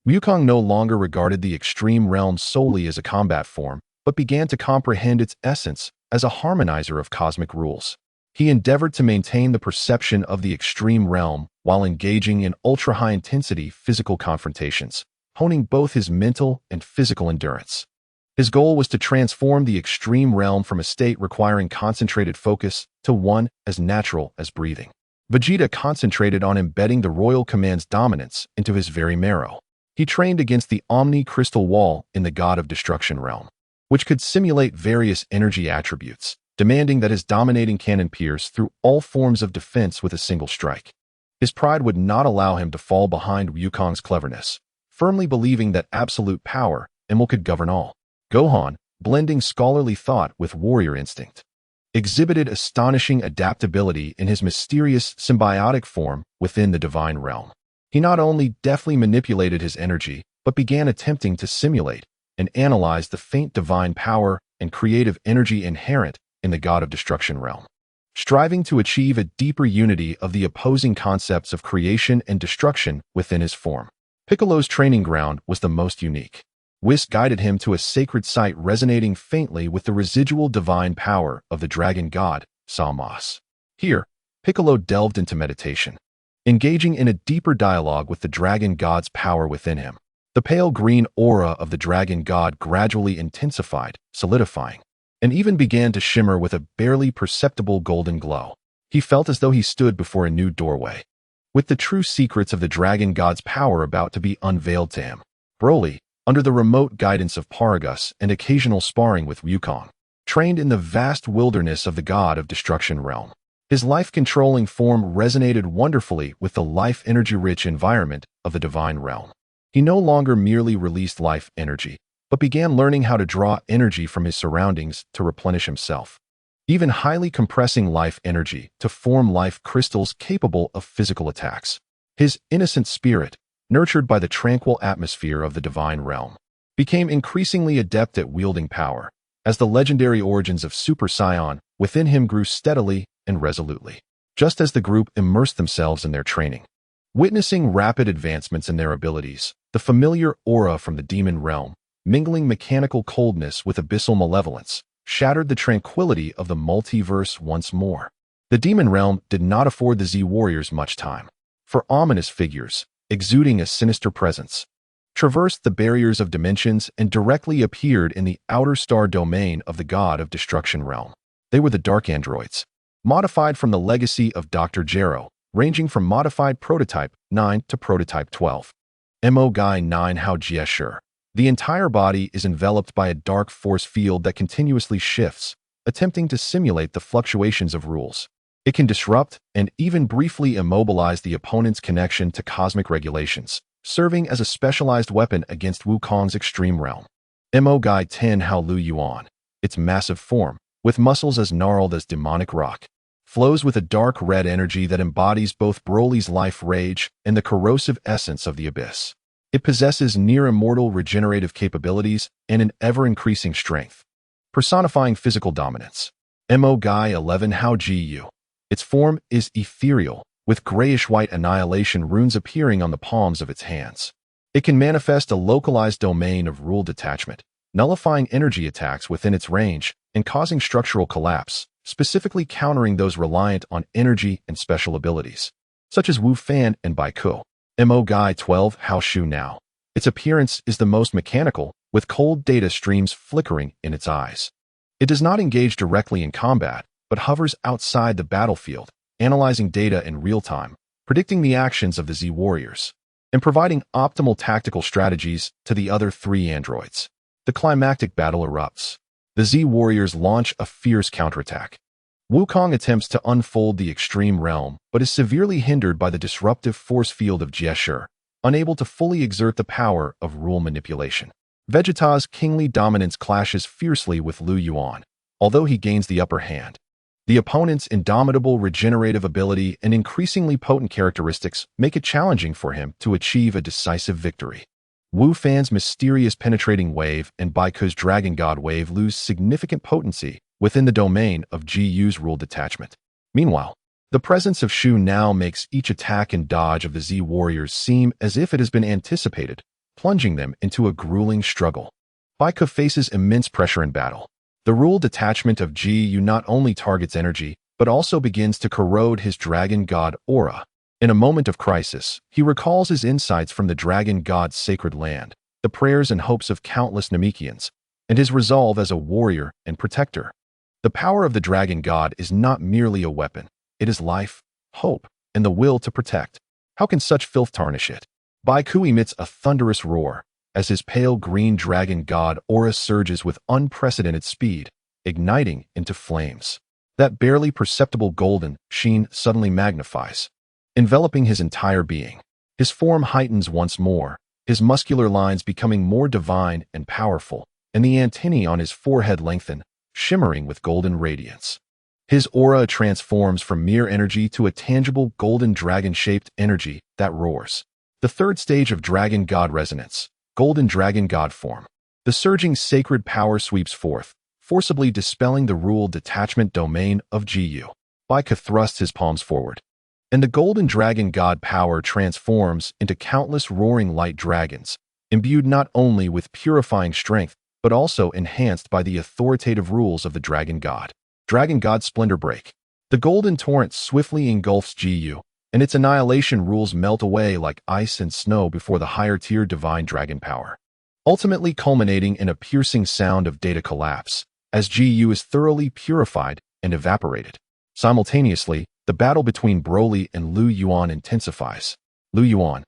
Wukong no longer regarded the extreme realm solely as a combat form, but began to comprehend its essence as a harmonizer of cosmic rules. He endeavored to maintain the perception of the extreme realm while engaging in ultra-high-intensity physical confrontations, honing both his mental and physical endurance. His goal was to transform the extreme realm from a state requiring concentrated focus to one as natural as breathing. Vegeta concentrated on embedding the royal command's dominance into his very marrow. He trained against the Omni-Crystal Wall in the God of Destruction realm, which could simulate various energy attributes, demanding that his dominating cannon pierce through all forms of defense with a single strike. His pride would not allow him to fall behind Wukong's cleverness, firmly believing that absolute power and will could govern all. Gohan, blending scholarly thought with warrior instinct, exhibited astonishing adaptability in his mysterious symbiotic form within the divine realm. He not only deftly manipulated his energy, but began attempting to simulate and analyze the faint divine power and creative energy inherent in the God of Destruction realm, striving to achieve a deeper unity of the opposing concepts of creation and destruction within his form. Piccolo's training ground was the most unique. Whis guided him to a sacred site resonating faintly with the residual divine power of the dragon god, Salmas. Here, Piccolo delved into meditation, engaging in a deeper dialogue with the dragon god's power within him. The pale green aura of the dragon god gradually intensified, solidifying, and even began to shimmer with a barely perceptible golden glow. He felt as though he stood before a new doorway, with the true secrets of the dragon god's power about to be unveiled to him. Broly, under the remote guidance of Paragus and occasional sparring with Wukong, trained in the vast wilderness of the god of destruction realm. His life-controlling form resonated wonderfully with the life energy-rich environment of the divine realm. He no longer merely released life energy, but began learning how to draw energy from his surroundings to replenish himself, even highly compressing life energy to form life crystals capable of physical attacks. His innocent spirit, nurtured by the tranquil atmosphere of the divine realm, became increasingly adept at wielding power, as the legendary origins of Super Saiyan within him grew steadily and resolutely, just as the group immersed themselves in their training. Witnessing rapid advancements in their abilities, the familiar aura from the demon realm, mingling mechanical coldness with abyssal malevolence, shattered the tranquility of the multiverse once more. The demon realm did not afford the Z-Warriors much time, for ominous figures, exuding a sinister presence, traversed the barriers of dimensions and directly appeared in the outer star domain of the god of destruction realm. They were the Dark Androids, modified from the legacy of Dr. Gero, ranging from modified prototype 9 to prototype 12. Mo Guy 9 How Jieshur. The entire body is enveloped by a dark force field that continuously shifts, attempting to simulate the fluctuations of rules. It can disrupt and even briefly immobilize the opponent's connection to cosmic regulations, serving as a specialized weapon against Wukong's extreme realm. Mo Guy 10 How Lu Yuan. Its massive form, with muscles as gnarled as demonic rock, flows with a dark red energy that embodies both Broly's life rage and the corrosive essence of the abyss. It possesses near-immortal regenerative capabilities and an ever-increasing strength, personifying physical dominance. Mo Guy 11 How Gu. Its form is ethereal, with grayish-white annihilation runes appearing on the palms of its hands. It can manifest a localized domain of rule detachment, nullifying energy attacks within its range and causing structural collapse, specifically countering those reliant on energy and special abilities, such as Wu Fan and Bai Ku. Mo Guy 12 How Shu Now. Its appearance is the most mechanical, with cold data streams flickering in its eyes. It does not engage directly in combat, but hovers outside the battlefield, analyzing data in real time, predicting the actions of the Z-Warriors, and providing optimal tactical strategies to the other three androids. The climactic battle erupts. The Z-Warriors launch a fierce counterattack. Wukong attempts to unfold the extreme realm, but is severely hindered by the disruptive force field of Jieshur, unable to fully exert the power of rule manipulation. Vegeta's kingly dominance clashes fiercely with Lu Yuan, although he gains the upper hand. The opponent's indomitable regenerative ability and increasingly potent characteristics make it challenging for him to achieve a decisive victory. Wu Fan's mysterious penetrating wave and Bai Ku's Dragon God wave lose significant potency within the domain of Gu's rule detachment. Meanwhile, the presence of Shu now makes each attack and dodge of the Z-Warriors seem as if it has been anticipated, plunging them into a grueling struggle. Bai Ku faces immense pressure in battle. The rule detachment of Gu not only targets energy, but also begins to corrode his Dragon God aura. In a moment of crisis, he recalls his insights from the Dragon God's sacred land, the prayers and hopes of countless Namekians, and his resolve as a warrior and protector. The power of the Dragon God is not merely a weapon. It is life, hope, and the will to protect. How can such filth tarnish it? Bai Ku emits a thunderous roar, as his pale green Dragon God aura surges with unprecedented speed, igniting into flames. That barely perceptible golden sheen suddenly magnifies, enveloping his entire being. His form heightens once more, his muscular lines becoming more divine and powerful, and the antennae on his forehead lengthen, shimmering with golden radiance. His aura transforms from mere energy to a tangible golden dragon-shaped energy that roars. The third stage of Dragon God resonance, Golden Dragon God form. The surging sacred power sweeps forth, forcibly dispelling the rule detachment domain of Gu. Bai Ku thrusts his palms forward, and the golden dragon god power transforms into countless roaring light dragons, imbued not only with purifying strength, but also enhanced by the authoritative rules of the Dragon God. Dragon God Splendor Break. The golden torrent swiftly engulfs GU, and its annihilation rules melt away like ice and snow before the higher-tier divine dragon power, ultimately culminating in a piercing sound of data collapse, as GU is thoroughly purified and evaporated. Simultaneously, the battle between Broly and Lu Yuan intensifies. Lu Yuan,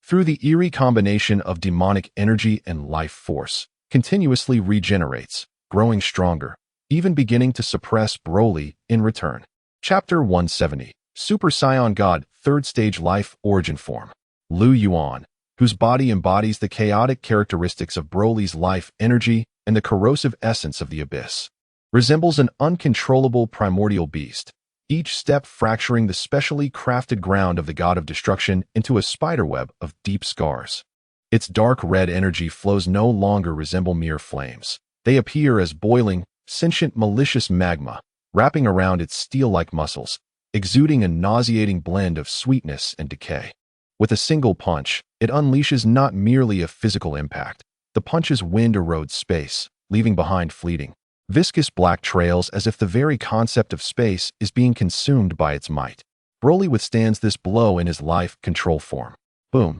through the eerie combination of demonic energy and life force, continuously regenerates, growing stronger, even beginning to suppress Broly in return. Chapter 170. Super Saiyan God, Third Stage Life Origin Form. Lu Yuan, whose body embodies the chaotic characteristics of Broly's life energy and the corrosive essence of the abyss, resembles an uncontrollable primordial beast, each step fracturing the specially crafted ground of the god of destruction into a spiderweb of deep scars. Its dark red energy flows no longer resemble mere flames. They appear as boiling, sentient, malicious magma, wrapping around its steel-like muscles, exuding a nauseating blend of sweetness and decay. With a single punch, it unleashes not merely a physical impact. The punch's wind erodes space, leaving behind fleeting, viscous black trails as if the very concept of space is being consumed by its might. Broly withstands this blow in his life control form. Boom.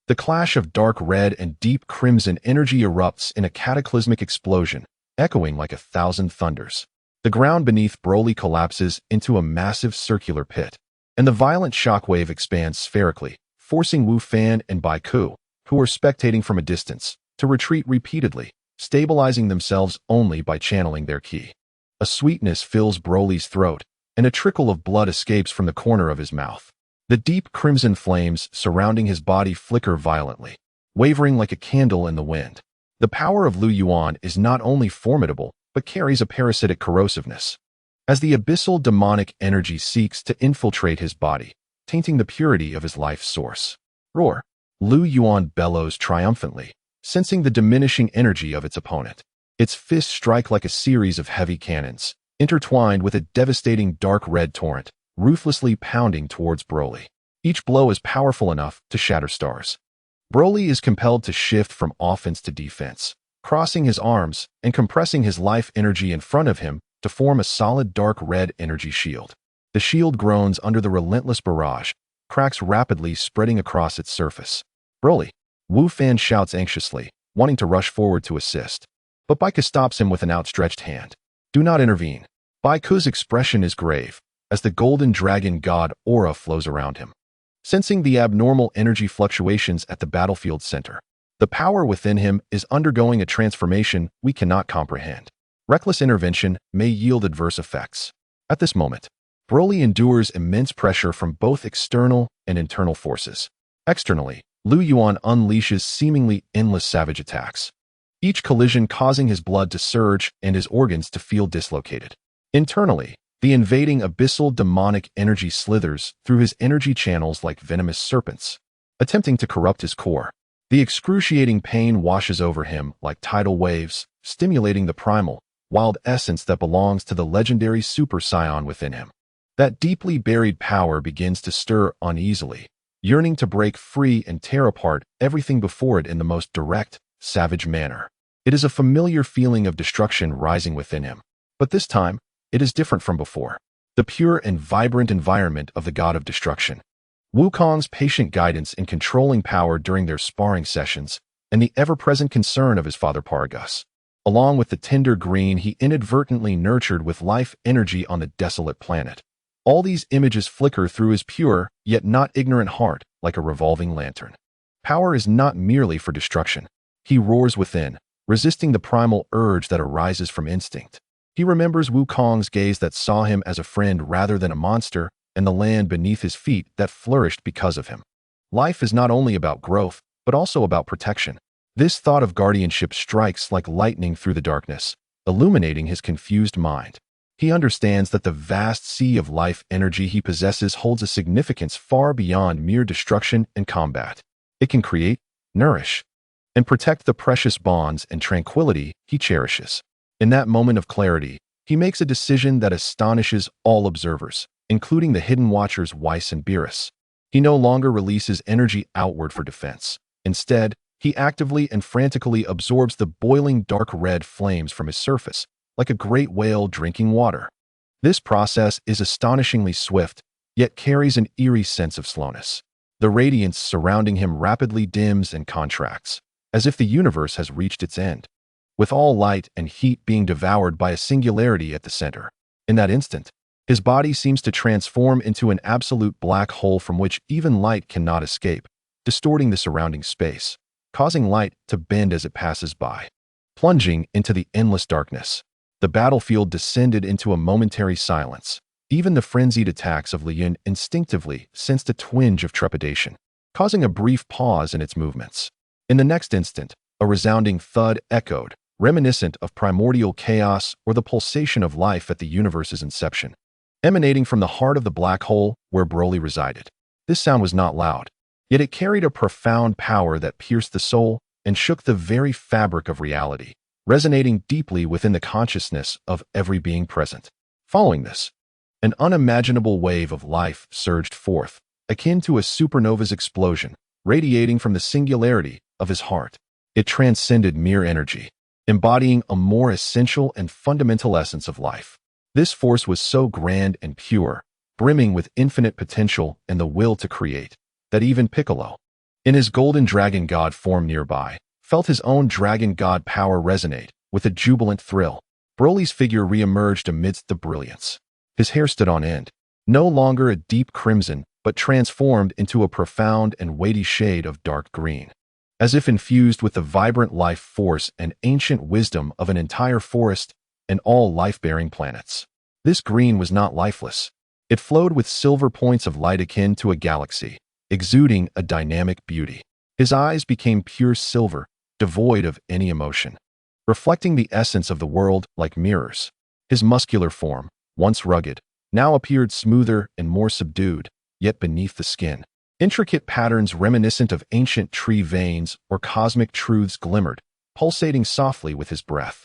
The clash of dark red and deep crimson energy erupts in a cataclysmic explosion, echoing like 1,000 thunders. The ground beneath Broly collapses into a massive circular pit, and the violent shockwave expands spherically, forcing Wu Fan and Bai Ku, who are spectating from a distance, to retreat repeatedly, stabilizing themselves only by channeling their ki. A sweetness fills Broly's throat, and a trickle of blood escapes from the corner of his mouth. The deep crimson flames surrounding his body flicker violently, wavering like a candle in the wind. The power of Lu Yuan is not only formidable, but carries a parasitic corrosiveness. As the abyssal demonic energy seeks to infiltrate his body, tainting the purity of his life source. Roar! Lu Yuan bellows triumphantly, sensing the diminishing energy of its opponent. Its fists strike like a series of heavy cannons, intertwined with a devastating dark red torrent, ruthlessly pounding towards Broly. Each blow is powerful enough to shatter stars. Broly is compelled to shift from offense to defense, crossing his arms and compressing his life energy in front of him to form a solid dark red energy shield. The shield groans under the relentless barrage, cracks rapidly spreading across its surface. Broly! Wu Fan shouts anxiously, wanting to rush forward to assist. But Bai Ku stops him with an outstretched hand. Do not intervene. Bai Ku's expression is grave, as the golden dragon god aura flows around him. Sensing the abnormal energy fluctuations at the battlefield center, the power within him is undergoing a transformation we cannot comprehend. Reckless intervention may yield adverse effects. At this moment, Broly endures immense pressure from both external and internal forces. Externally, Lu Yuan unleashes seemingly endless savage attacks, each collision causing his blood to surge and his organs to feel dislocated. Internally, the invading abyssal demonic energy slithers through his energy channels like venomous serpents, attempting to corrupt his core. The excruciating pain washes over him like tidal waves, stimulating the primal, wild essence that belongs to the legendary Super Saiyan within him. That deeply buried power begins to stir uneasily, yearning to break free and tear apart everything before it in the most direct, savage manner. It is a familiar feeling of destruction rising within him, but this time, it is different from before. The pure and vibrant environment of the god of destruction, Wukong's patient guidance in controlling power during their sparring sessions, and the ever-present concern of his father Paragus, along with the tender green he inadvertently nurtured with life energy on the desolate planet. All these images flicker through his pure, yet not ignorant heart like a revolving lantern. Power is not merely for destruction. He roars within, resisting the primal urge that arises from instinct. He remembers Wukong's gaze that saw him as a friend rather than a monster, and the land beneath his feet that flourished because of him. Life is not only about growth, but also about protection. This thought of guardianship strikes like lightning through the darkness, illuminating his confused mind. He understands that the vast sea of life energy he possesses holds a significance far beyond mere destruction and combat. It can create, nourish, and protect the precious bonds and tranquility he cherishes. In that moment of clarity, he makes a decision that astonishes all observers, including the Hidden Watchers Weiss and Beerus. He no longer releases energy outward for defense. Instead, he actively and frantically absorbs the boiling dark red flames from his surface, like a great whale drinking water. This process is astonishingly swift, yet carries an eerie sense of slowness. The radiance surrounding him rapidly dims and contracts, as if the universe has reached its end, with all light and heat being devoured by a singularity at the center. In that instant, his body seems to transform into an absolute black hole from which even light cannot escape, distorting the surrounding space, causing light to bend as it passes by. Plunging into the endless darkness, the battlefield descended into a momentary silence. Even the frenzied attacks of Liyun instinctively sensed a twinge of trepidation, causing a brief pause in its movements. In the next instant, a resounding thud echoed, reminiscent of primordial chaos or the pulsation of life at the universe's inception, emanating from the heart of the black hole where Broly resided. This sound was not loud, yet it carried a profound power that pierced the soul and shook the very fabric of reality, resonating deeply within the consciousness of every being present. Following this, an unimaginable wave of life surged forth, akin to a supernova's explosion, radiating from the singularity of his heart. It transcended mere energy, embodying a more essential and fundamental essence of life. This force was so grand and pure, brimming with infinite potential and the will to create, that even Piccolo, in his golden dragon god form nearby, felt his own dragon god power resonate with a jubilant thrill. Broly's figure re-emerged amidst the brilliance. His hair stood on end, no longer a deep crimson, but transformed into a profound and weighty shade of dark green, as if infused with the vibrant life force and ancient wisdom of an entire forest and all life-bearing planets. This green was not lifeless. It flowed with silver points of light akin to a galaxy, exuding a dynamic beauty. His eyes became pure silver, devoid of any emotion, reflecting the essence of the world like mirrors. His muscular form, once rugged, now appeared smoother and more subdued, yet beneath the skin, intricate patterns reminiscent of ancient tree veins or cosmic truths glimmered, pulsating softly with his breath,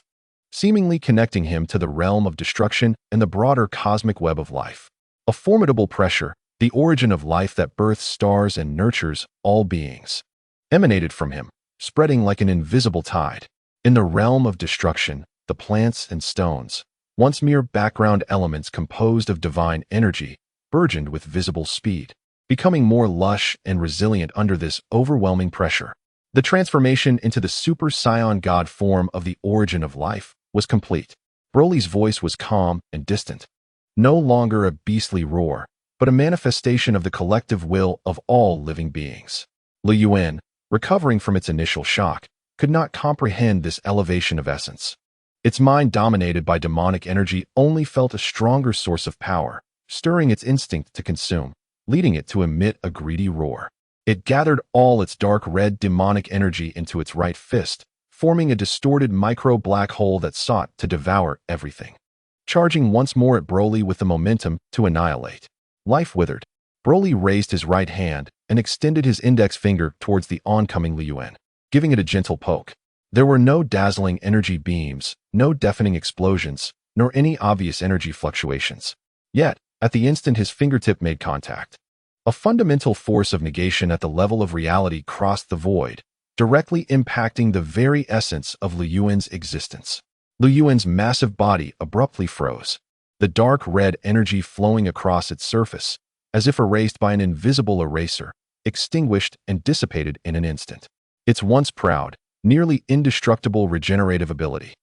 seemingly connecting him to the realm of destruction and the broader cosmic web of life. A formidable pressure, the origin of life that births stars and nurtures all beings, emanated from him, spreading like an invisible tide. In the realm of destruction, the plants and stones, once mere background elements composed of divine energy, burgeoned with visible speed, becoming more lush and resilient under this overwhelming pressure. The transformation into the Super Saiyan god form of the origin of life was complete. Broly's voice was calm and distant, no longer a beastly roar, but a manifestation of the collective will of all living beings. Liyun, recovering from its initial shock, could not comprehend this elevation of essence. Its mind, dominated by demonic energy, only felt a stronger source of power, stirring its instinct to consume, leading it to emit a greedy roar. It gathered all its dark red demonic energy into its right fist, forming a distorted micro-black hole that sought to devour everything. Charging once more at Broly with the momentum to annihilate. Life withered. Broly raised his right hand and extended his index finger towards the oncoming Liyun, giving it a gentle poke. There were no dazzling energy beams, no deafening explosions, nor any obvious energy fluctuations. Yet, at the instant his fingertip made contact, a fundamental force of negation at the level of reality crossed the void, directly impacting the very essence of Liyuan's existence. Liyuan's massive body abruptly froze, the dark red energy flowing across its surface, as if erased by an invisible eraser, extinguished and dissipated in an instant. Its once proud, nearly indestructible regenerative ability,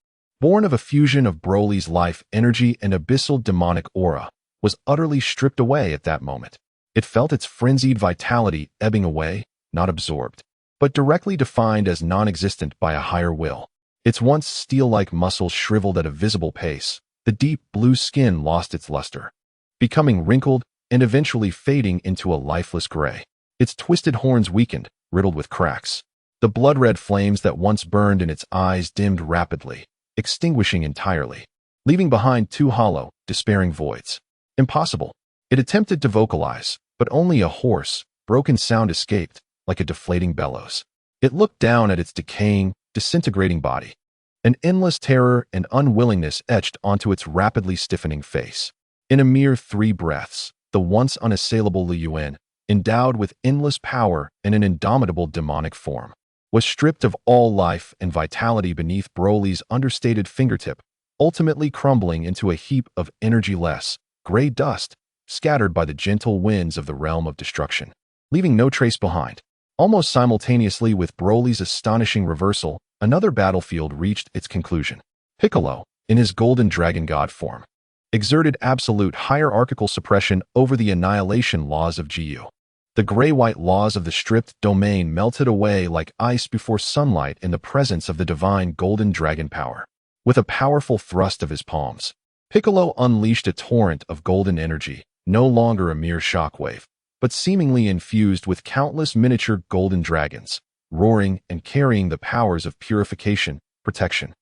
born of a fusion of Broly's life energy and abyssal demonic aura, was utterly stripped away at that moment. It felt its frenzied vitality ebbing away, not absorbed, but directly defined as non-existent by a higher will. Its once steel-like muscles shriveled at a visible pace. The deep blue skin lost its luster, becoming wrinkled and eventually fading into a lifeless gray. Its twisted horns weakened, riddled with cracks. The blood-red flames that once burned in its eyes dimmed rapidly, extinguishing entirely, leaving behind two hollow, despairing voids. Impossible. It attempted to vocalize, but only a hoarse, broken sound escaped, like a deflating bellows. It looked down at its decaying, disintegrating body. An endless terror and unwillingness etched onto its rapidly stiffening face. In a mere 3 breaths, the once unassailable Liu Yuan, endowed with endless power and an indomitable demonic form, was stripped of all life and vitality beneath Broly's understated fingertip, ultimately crumbling into a heap of energy-less, gray dust scattered by the gentle winds of the realm of destruction, leaving no trace behind. Almost simultaneously with Broly's astonishing reversal, another battlefield reached its conclusion. Piccolo, in his golden dragon god form, exerted absolute hierarchical suppression over the annihilation laws of GU. The gray-white laws of the stripped domain melted away like ice before sunlight in the presence of the divine golden dragon power. With a powerful thrust of his palms, Piccolo unleashed a torrent of golden energy, no longer a mere shockwave, but seemingly infused with countless miniature golden dragons, roaring and carrying the powers of purification, protection,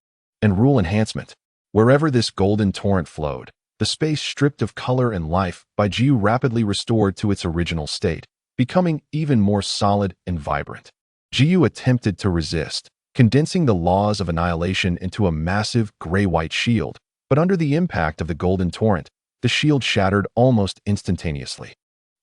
and rule enhancement. Wherever this golden torrent flowed, the space stripped of color and life by GU rapidly restored to its original state, becoming even more solid and vibrant. GU attempted to resist, condensing the laws of annihilation into a massive gray-white shield, but under the impact of the golden torrent, the shield shattered almost instantaneously.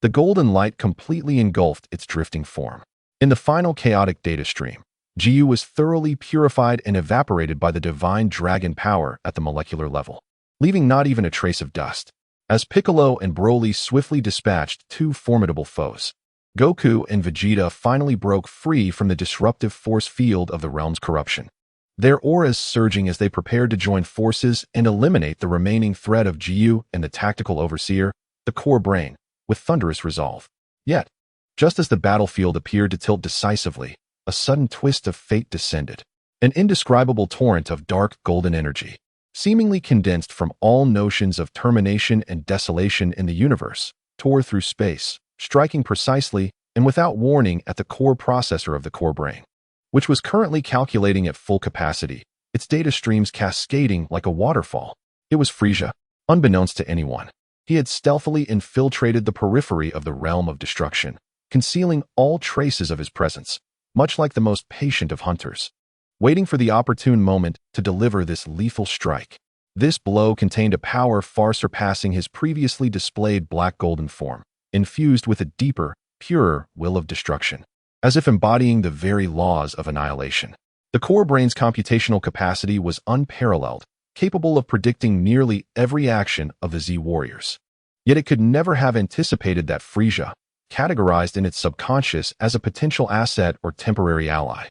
The golden light completely engulfed its drifting form. In the final chaotic data stream, GU was thoroughly purified and evaporated by the divine dragon power at the molecular level, leaving not even a trace of dust. As Piccolo and Broly swiftly dispatched 2 formidable foes, Goku and Vegeta finally broke free from the disruptive force field of the realm's corruption, their auras surging as they prepared to join forces and eliminate the remaining threat of GU and the tactical overseer, the core brain, with thunderous resolve. Yet, just as the battlefield appeared to tilt decisively, a sudden twist of fate descended. An indescribable torrent of dark golden energy, seemingly condensed from all notions of termination and desolation in the universe, tore through space, striking precisely and without warning at the core processor of the core brain, which was currently calculating at full capacity, its data streams cascading like a waterfall. It was Frieza. Unbeknownst to anyone, he had stealthily infiltrated the periphery of the realm of destruction, concealing all traces of his presence, much like the most patient of hunters, waiting for the opportune moment to deliver this lethal strike. This blow contained a power far surpassing his previously displayed black golden form, infused with a deeper, purer will of destruction, as if embodying the very laws of annihilation. The core brain's computational capacity was unparalleled, capable of predicting nearly every action of the Z warriors. Yet it could never have anticipated that Frieza, categorized in its subconscious as a potential asset or temporary ally,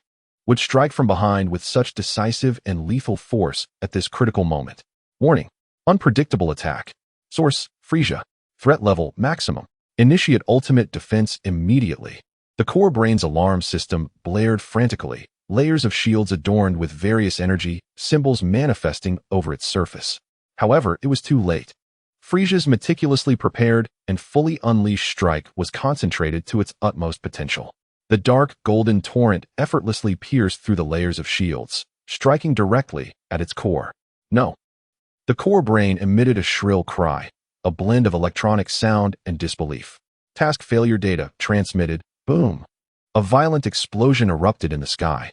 would strike from behind with such decisive and lethal force at this critical moment. Warning: unpredictable attack. Source: Frieza. Threat level maximum. Initiate ultimate defense immediately. The core brain's alarm system blared frantically, layers of shields adorned with various energy symbols manifesting over its surface. However, it was too late. Frieza's meticulously prepared and fully unleashed strike was concentrated to its utmost potential. The dark golden torrent effortlessly pierced through the layers of shields, striking directly at its core. No. The core brain emitted a shrill cry, a blend of electronic sound and disbelief. Task failure data transmitted. Boom. A violent explosion erupted in the sky,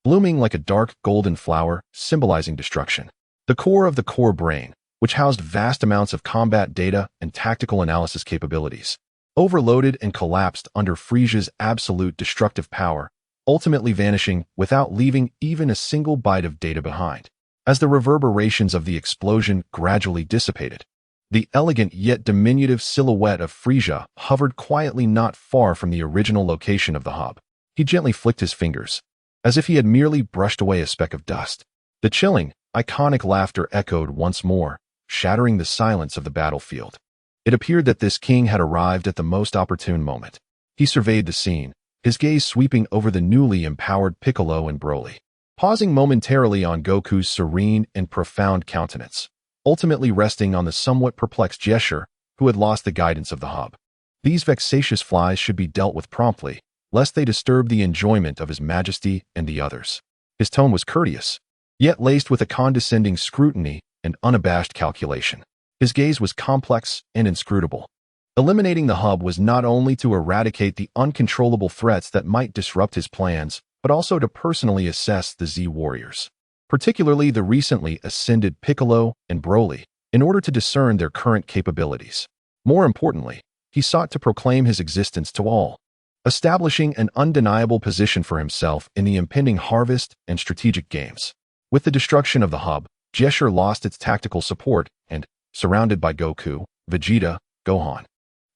blooming like a dark golden flower, symbolizing destruction. The core of the core brain, which housed vast amounts of combat data and tactical analysis capabilities, overloaded and collapsed under Frieza's absolute destructive power, ultimately vanishing without leaving even a single byte of data behind. As the reverberations of the explosion gradually dissipated, the elegant yet diminutive silhouette of Frieza hovered quietly not far from the original location of the hub. He gently flicked his fingers, as if he had merely brushed away a speck of dust. The chilling, iconic laughter echoed once more, shattering the silence of the battlefield. It appeared that this king had arrived at the most opportune moment. He surveyed the scene, his gaze sweeping over the newly empowered Piccolo and Broly, pausing momentarily on Goku's serene and profound countenance, ultimately resting on the somewhat perplexed Jesher, who had lost the guidance of the hub. These vexatious flies should be dealt with promptly, lest they disturb the enjoyment of His Majesty and the others. His tone was courteous, yet laced with a condescending scrutiny and unabashed calculation. His gaze was complex and inscrutable. Eliminating the hub was not only to eradicate the uncontrollable threats that might disrupt his plans, but also to personally assess the Z warriors, particularly the recently ascended Piccolo and Broly, in order to discern their current capabilities. More importantly, he sought to proclaim his existence to all, establishing an undeniable position for himself in the impending harvest and strategic games. With the destruction of the hub, Gesture lost its tactical support and, surrounded by Goku, Vegeta, Gohan,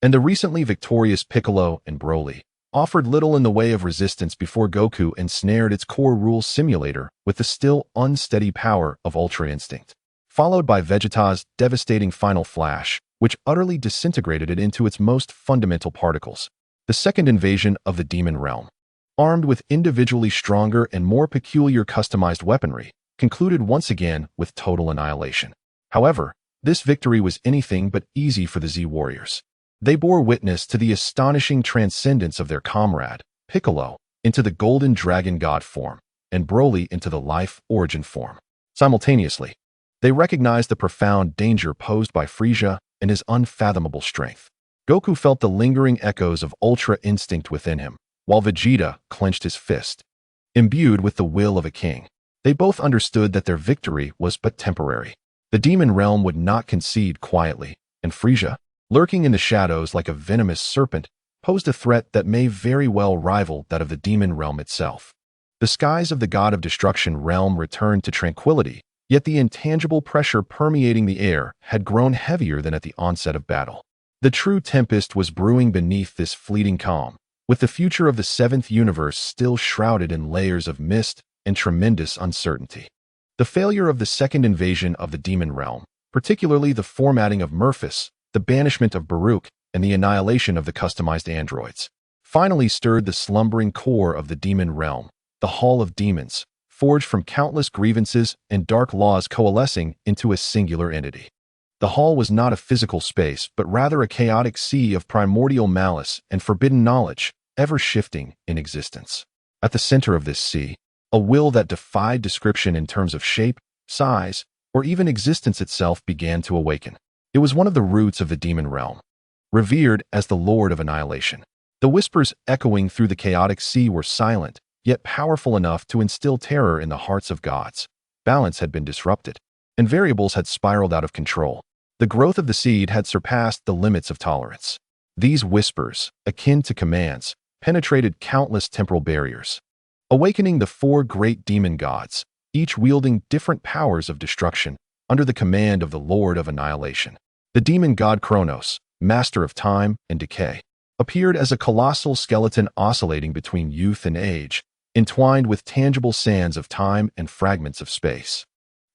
and the recently victorious Piccolo and Broly, offered little in the way of resistance before Goku ensnared its core rules simulator with the still unsteady power of Ultra Instinct, followed by Vegeta's devastating final flash, which utterly disintegrated it into its most fundamental particles. The second invasion of the Demon Realm, armed with individually stronger and more peculiar customized weaponry, concluded once again with total annihilation. However, this victory was anything but easy for the Z Warriors. They bore witness to the astonishing transcendence of their comrade, Piccolo, into the Golden Dragon God form, and Broly into the Life Origin form. Simultaneously, they recognized the profound danger posed by Frieza and his unfathomable strength. Goku felt the lingering echoes of Ultra Instinct within him, while Vegeta clenched his fist. Imbued with the will of a king, they both understood that their victory was but temporary. The Demon Realm would not concede quietly, and Frieza, lurking in the shadows like a venomous serpent, posed a threat that may very well rival that of the Demon Realm itself. The skies of the God of Destruction realm returned to tranquility, yet the intangible pressure permeating the air had grown heavier than at the onset of battle. The true tempest was brewing beneath this fleeting calm, with the future of the seventh universe still shrouded in layers of mist and tremendous uncertainty. The failure of the second invasion of the Demon Realm, particularly the formatting of Murphys, the banishment of Baruch, and the annihilation of the customized androids, finally stirred the slumbering core of the Demon Realm, the Hall of Demons, forged from countless grievances and dark laws coalescing into a singular entity. The hall was not a physical space, but rather a chaotic sea of primordial malice and forbidden knowledge, ever shifting in existence. At the center of this sea, a will that defied description in terms of shape, size, or even existence itself began to awaken. It was one of the roots of the Demon Realm, revered as the Lord of Annihilation. The whispers echoing through the chaotic sea were silent, yet powerful enough to instill terror in the hearts of gods. Balance had been disrupted, and variables had spiraled out of control. The growth of the seed had surpassed the limits of tolerance. These whispers, akin to commands, penetrated countless temporal barriers, awakening the four great demon gods, each wielding different powers of destruction under the command of the Lord of Annihilation. The demon god Kronos, master of time and decay, appeared as a colossal skeleton oscillating between youth and age, entwined with tangible sands of time and fragments of space.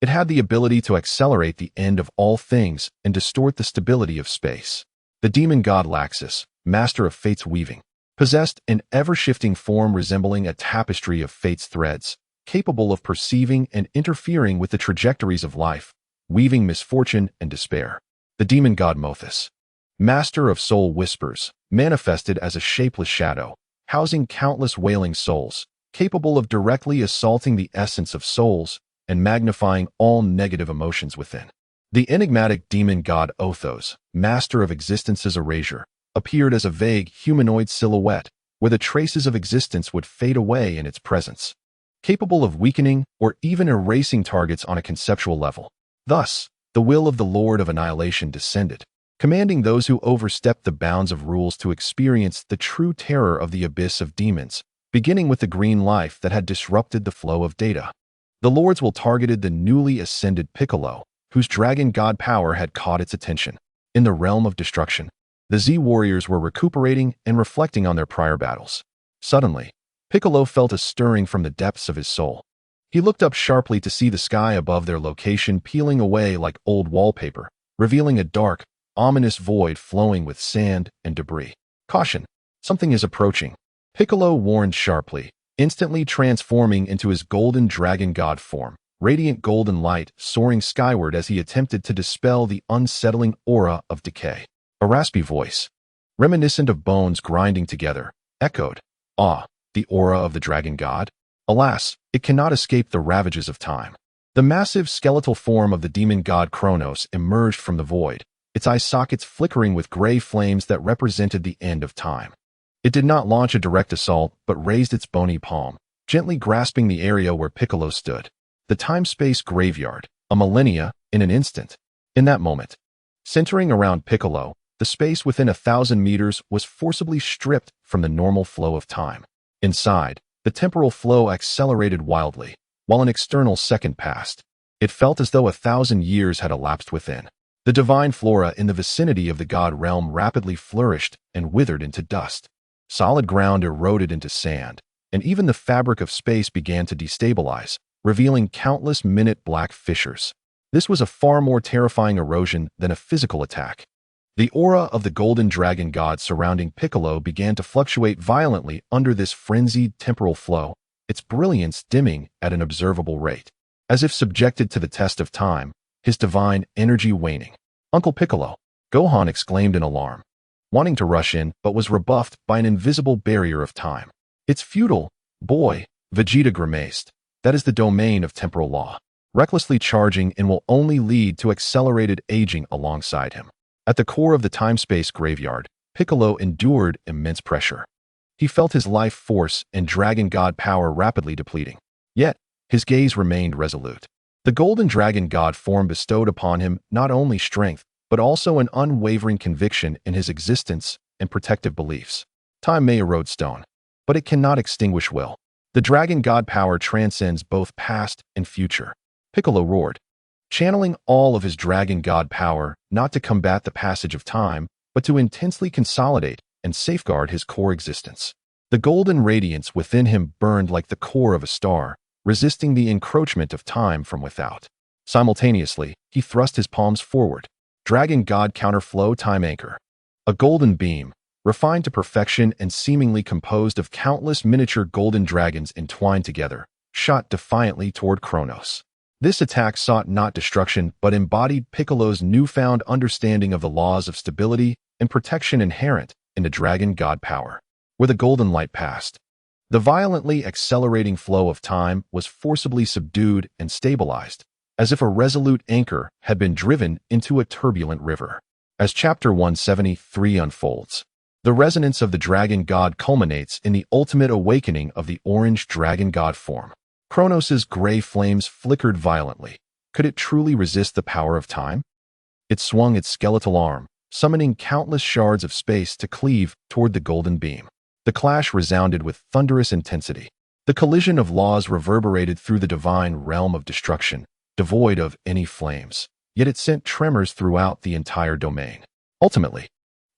It had the ability to accelerate the end of all things and distort the stability of space. The demon god Laxus, master of fate's weaving, possessed an ever-shifting form resembling a tapestry of fate's threads, capable of perceiving and interfering with the trajectories of life, weaving misfortune and despair. The demon god Mothus, master of soul whispers, manifested as a shapeless shadow, housing countless wailing souls, capable of directly assaulting the essence of souls and magnifying all negative emotions within. The enigmatic demon god Othos, master of existence's erasure, appeared as a vague humanoid silhouette where the traces of existence would fade away in its presence, capable of weakening or even erasing targets on a conceptual level. Thus, the will of the Lord of Annihilation descended, commanding those who overstepped the bounds of rules to experience the true terror of the abyss of demons, beginning with the green life that had disrupted the flow of data. The Lord's will targeted the newly ascended Piccolo, whose dragon god power had caught its attention. In the realm of destruction, the Z warriors were recuperating and reflecting on their prior battles. Suddenly, Piccolo felt a stirring from the depths of his soul. He looked up sharply to see the sky above their location peeling away like old wallpaper, revealing a dark, ominous void flowing with sand and debris. Caution! Something is approaching, Piccolo warned sharply, instantly transforming into his golden dragon god form, radiant golden light soaring skyward as he attempted to dispel the unsettling aura of decay. A raspy voice, reminiscent of bones grinding together, echoed, "Ah, the aura of the dragon god? Alas, it cannot escape the ravages of time." The massive skeletal form of the demon god Kronos emerged from the void, its eye sockets flickering with gray flames that represented the end of time. It did not launch a direct assault, but raised its bony palm, gently grasping the area where Piccolo stood. The time-space graveyard, a millennia, in an instant. In that moment, centering around Piccolo, the space within 1,000 meters was forcibly stripped from the normal flow of time. Inside, the temporal flow accelerated wildly, while an external second passed. It felt as though 1,000 years had elapsed within. The divine flora in the vicinity of the god realm rapidly flourished and withered into dust. Solid ground eroded into sand, and even the fabric of space began to destabilize, revealing countless minute black fissures. This was a far more terrifying erosion than a physical attack. The aura of the golden dragon god surrounding Piccolo began to fluctuate violently under this frenzied temporal flow, its brilliance dimming at an observable rate. As if subjected to the test of time, his divine energy waning. "Uncle Piccolo!" Gohan exclaimed in alarm, wanting to rush in but was rebuffed by an invisible barrier of time. "It's futile, boy," Vegeta grimaced. "That is the domain of temporal law. Recklessly charging in will only lead to accelerated aging alongside him." At the core of the time-space graveyard, Piccolo endured immense pressure. He felt his life force and dragon god power rapidly depleting. Yet, his gaze remained resolute. The golden dragon god form bestowed upon him not only strength, but also an unwavering conviction in his existence and protective beliefs. Time may erode stone, but it cannot extinguish will. The dragon god power transcends both past and future. Piccolo roared, channeling all of his dragon god power not to combat the passage of time, but to intensely consolidate and safeguard his core existence. The golden radiance within him burned like the core of a star, resisting the encroachment of time from without. Simultaneously, he thrust his palms forward. Dragon God Counterflow Time Anchor. A golden beam, refined to perfection and seemingly composed of countless miniature golden dragons entwined together, shot defiantly toward Kronos. This attack sought not destruction but embodied Piccolo's newfound understanding of the laws of stability and protection inherent in the dragon god power. Where the golden light passed, the violently accelerating flow of time was forcibly subdued and stabilized, as if a resolute anchor had been driven into a turbulent river. As Chapter 173 unfolds, the resonance of the dragon god culminates in the ultimate awakening of the orange dragon god form. Kronos' gray flames flickered violently. Could it truly resist the power of time? It swung its skeletal arm, summoning countless shards of space to cleave toward the golden beam. The clash resounded with thunderous intensity. The collision of laws reverberated through the divine realm of destruction, devoid of any flames, yet it sent tremors throughout the entire domain. Ultimately,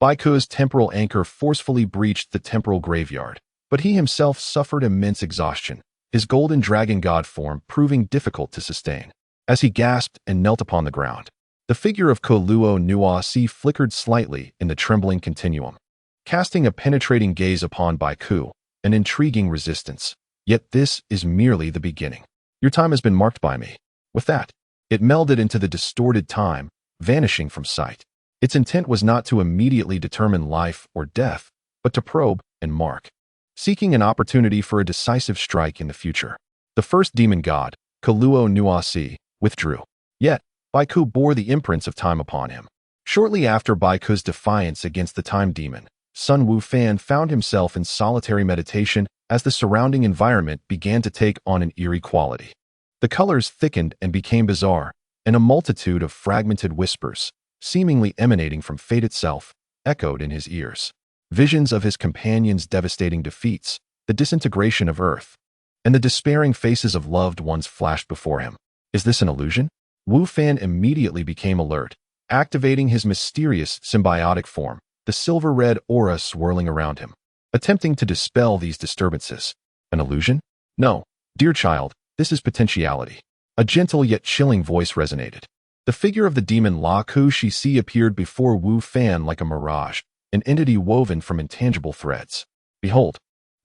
Baiku's temporal anchor forcefully breached the temporal graveyard, but he himself suffered immense exhaustion, his golden dragon god form proving difficult to sustain. As he gasped and knelt upon the ground, the figure of Koluo Nuasi flickered slightly in the trembling continuum, casting a penetrating gaze upon Baiku, an intriguing resistance. Yet this is merely the beginning. Your time has been marked by me. With that, it melded into the distorted time, vanishing from sight. Its intent was not to immediately determine life or death, but to probe and mark, seeking an opportunity for a decisive strike in the future. The first demon god, Koluo Nuasi, withdrew. Yet, Baiku bore the imprints of time upon him. Shortly after Baiku's defiance against the time demon, Sun Wufan found himself in solitary meditation as the surrounding environment began to take on an eerie quality. The colors thickened and became bizarre, and a multitude of fragmented whispers, seemingly emanating from fate itself, echoed in his ears. Visions of his companions' devastating defeats, the disintegration of Earth, and the despairing faces of loved ones flashed before him. Is this an illusion? Wu Fan immediately became alert, activating his mysterious symbiotic form, the silver-red aura swirling around him, attempting to dispel these disturbances. An illusion? No, dear child, this is potentiality. A gentle yet chilling voice resonated. The figure of the demon La Ku-Shi-Si appeared before Wu Fan like a mirage, an entity woven from intangible threads. Behold,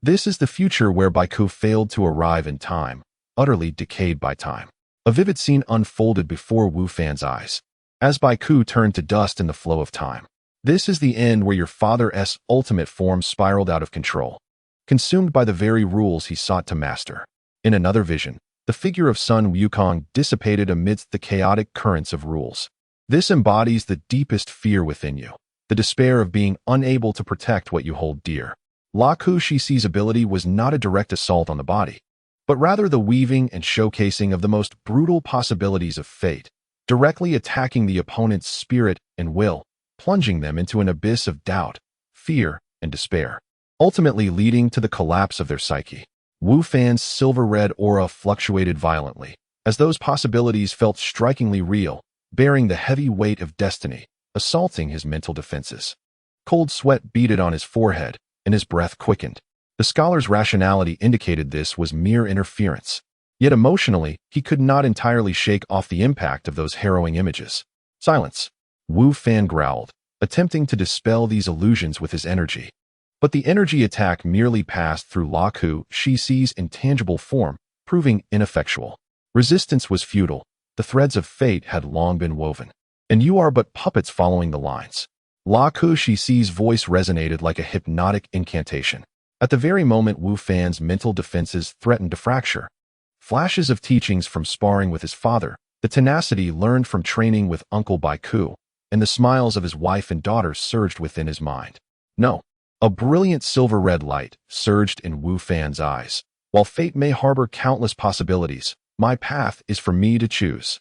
this is the future where Baiku failed to arrive in time, utterly decayed by time. A vivid scene unfolded before Wu Fan's eyes, as Baiku turned to dust in the flow of time. This is the end where your father's ultimate form spiraled out of control, consumed by the very rules he sought to master. In another vision, the figure of Sun Wukong dissipated amidst the chaotic currents of rules. This embodies the deepest fear within you, the despair of being unable to protect what you hold dear. La Ku-Shi-Si's ability was not a direct assault on the body, but rather the weaving and showcasing of the most brutal possibilities of fate, directly attacking the opponent's spirit and will, plunging them into an abyss of doubt, fear, and despair, ultimately leading to the collapse of their psyche. Wu Fan's silver-red aura fluctuated violently, as those possibilities felt strikingly real, bearing the heavy weight of destiny, assaulting his mental defenses. Cold sweat beaded on his forehead, and his breath quickened. The scholar's rationality indicated this was mere interference. Yet emotionally, he could not entirely shake off the impact of those harrowing images. Silence. Wu Fan growled, attempting to dispel these illusions with his energy. But the energy attack merely passed through Laku Shixi's intangible form, proving ineffectual. Resistance was futile. The threads of fate had long been woven. And you are but puppets following the lines. Laku Shixi's voice resonated like a hypnotic incantation. At the very moment Wu Fan's mental defenses threatened to fracture. Flashes of teachings from sparring with his father, the tenacity learned from training with Uncle Baiku, and the smiles of his wife and daughter surged within his mind. No. A brilliant silver-red light surged in Wu Fan's eyes. While fate may harbor countless possibilities, my path is for me to choose.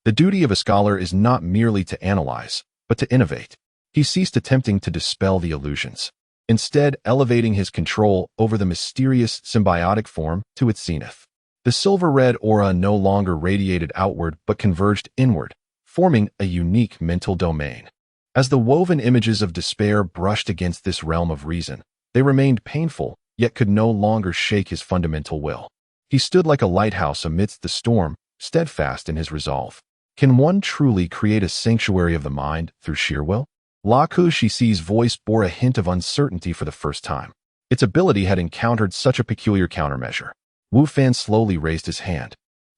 The duty of a scholar is not merely to analyze, but to innovate. He ceased attempting to dispel the illusions, instead elevating his control over the mysterious symbiotic form to its zenith. The silver-red aura no longer radiated outward but converged inward, forming a unique mental domain. As the woven images of despair brushed against this realm of reason, they remained painful, yet could no longer shake his fundamental will. He stood like a lighthouse amidst the storm, steadfast in his resolve. Can one truly create a sanctuary of the mind through sheer will? Laku Shixi's voice bore a hint of uncertainty for the first time. Its ability had encountered such a peculiar countermeasure. Wu Fan slowly raised his hand.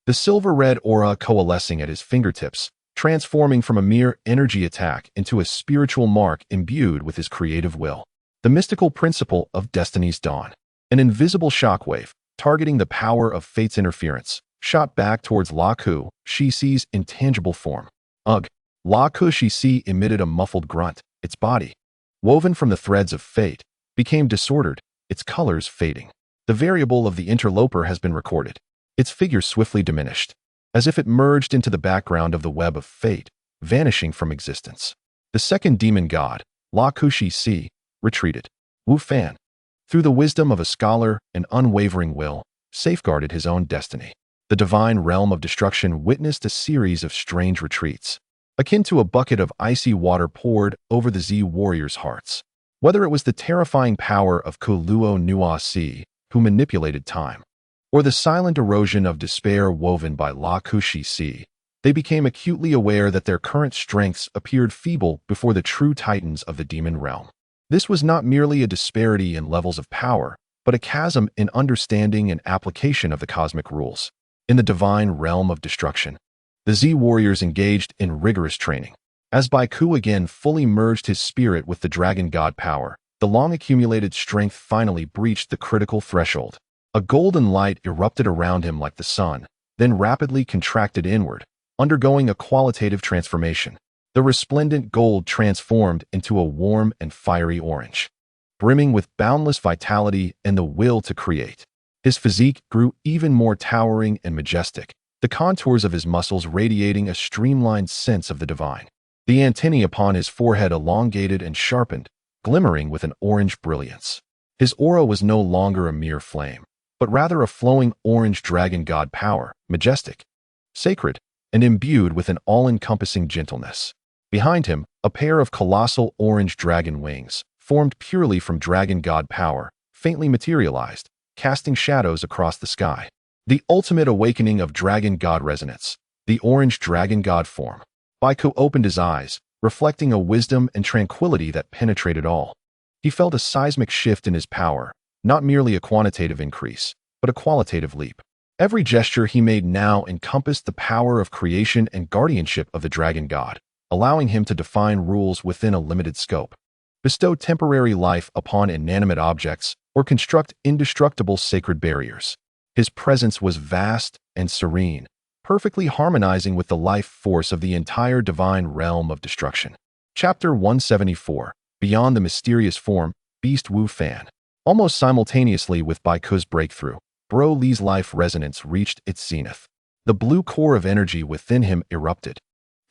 The silver-red aura coalescing at his fingertips, transforming from a mere energy attack into a spiritual mark imbued with his creative will. The mystical principle of destiny's dawn. An invisible shockwave, targeting the power of fate's interference, shot back towards Laku Shixi's intangible form. Ugh! Laku Shixi emitted a muffled grunt. Its body, woven from the threads of fate, became disordered, its colors fading. The variable of the interloper has been recorded. Its figure swiftly diminished, as if it merged into the background of the web of fate, vanishing from existence. The second demon god, Laku Shixi, retreated. Wu Fan, through the wisdom of a scholar and unwavering will, safeguarded his own destiny. The divine realm of destruction witnessed a series of strange retreats, akin to a bucket of icy water poured over the Z warriors' hearts. Whether it was the terrifying power of Kuluo Nuasi, who manipulated time, or the silent erosion of despair woven by Laku Shixi, they became acutely aware that their current strengths appeared feeble before the true titans of the demon realm. This was not merely a disparity in levels of power, but a chasm in understanding and application of the cosmic rules. In the divine realm of destruction, the Z warriors engaged in rigorous training. As Baiku again fully merged his spirit with the dragon god power, the long-accumulated strength finally breached the critical threshold. A golden light erupted around him like the sun, then rapidly contracted inward, undergoing a qualitative transformation. The resplendent gold transformed into a warm and fiery orange, brimming with boundless vitality and the will to create. His physique grew even more towering and majestic, the contours of his muscles radiating a streamlined sense of the divine. The antennae upon his forehead elongated and sharpened, glimmering with an orange brilliance. His aura was no longer a mere flame, but rather a flowing orange dragon god power, majestic, sacred, and imbued with an all-encompassing gentleness. Behind him, a pair of colossal orange dragon wings, formed purely from dragon god power, faintly materialized, casting shadows across the sky. The ultimate awakening of dragon god resonance, the orange dragon god form. Baiku opened his eyes, reflecting a wisdom and tranquility that penetrated all. He felt a seismic shift in his power, not merely a quantitative increase, but a qualitative leap. Every gesture he made now encompassed the power of creation and guardianship of the dragon god, allowing him to define rules within a limited scope, bestow temporary life upon inanimate objects, or construct indestructible sacred barriers. His presence was vast and serene, perfectly harmonizing with the life force of the entire divine realm of destruction. Chapter 174, Beyond the Mysterious Form, Beast Wu Fan. Almost simultaneously with Baiku's breakthrough, Broly's life resonance reached its zenith. The blue core of energy within him erupted,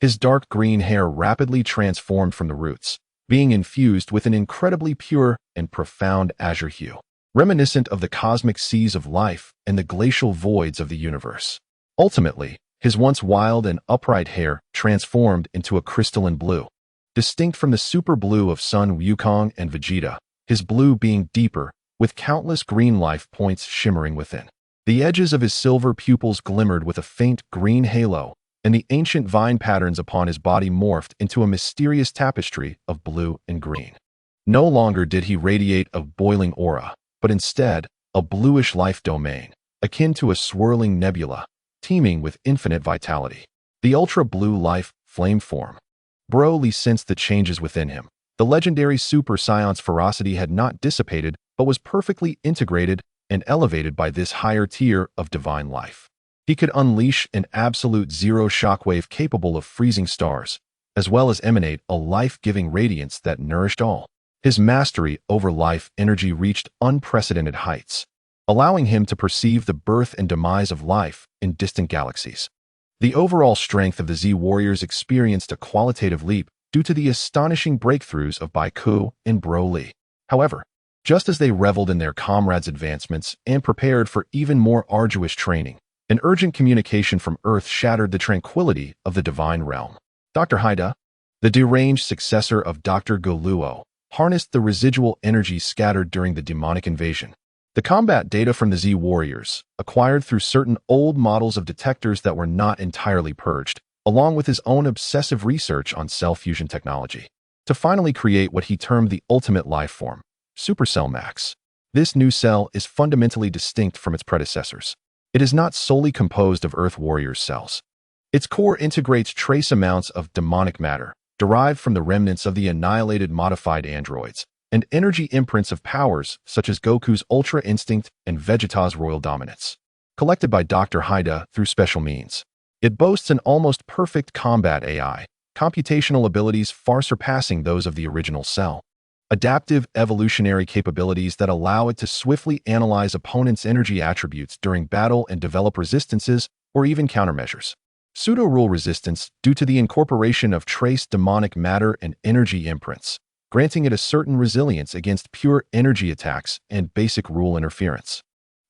His dark green hair rapidly transformed from the roots, being infused with an incredibly pure and profound azure hue, reminiscent of the cosmic seas of life and the glacial voids of the universe. Ultimately, his once wild and upright hair transformed into a crystalline blue. Distinct from the super blue of Sun Wukong and Vegeta, his blue being deeper, with countless green life points shimmering within. The edges of his silver pupils glimmered with a faint green halo, and the ancient vine patterns upon his body morphed into a mysterious tapestry of blue and green. No longer did he radiate a boiling aura, but instead, a bluish life domain, akin to a swirling nebula, teeming with infinite vitality. The ultra-blue life flame form. Broly sensed the changes within him. The legendary Super Saiyan's ferocity had not dissipated, but was perfectly integrated and elevated by this higher tier of divine life. He could unleash an absolute zero shockwave capable of freezing stars, as well as emanate a life-giving radiance that nourished all. His mastery over life energy reached unprecedented heights, allowing him to perceive the birth and demise of life in distant galaxies. The overall strength of the Z Warriors experienced a qualitative leap due to the astonishing breakthroughs of Goku and Broly. However, just as they reveled in their comrades' advancements and prepared for even more arduous training, an urgent communication from Earth shattered the tranquility of the divine realm. Dr. Haida, the deranged successor of Dr. Goluo, harnessed the residual energy scattered during the demonic invasion. The combat data from the Z Warriors, acquired through certain old models of detectors that were not entirely purged, along with his own obsessive research on cell fusion technology, to finally create what he termed the ultimate life form, Super Cell Max. This new cell is fundamentally distinct from its predecessors. It is not solely composed of Earth Warriors cells. Its core integrates trace amounts of demonic matter, derived from the remnants of the annihilated modified androids, and energy imprints of powers such as Goku's Ultra Instinct and Vegeta's Royal Dominance, collected by Dr. Haida through special means. It boasts an almost perfect combat AI, computational abilities far surpassing those of the original cell, adaptive evolutionary capabilities that allow it to swiftly analyze opponents' energy attributes during battle and develop resistances or even countermeasures. Pseudo-rule resistance due to the incorporation of trace demonic matter and energy imprints, granting it a certain resilience against pure energy attacks and basic rule interference.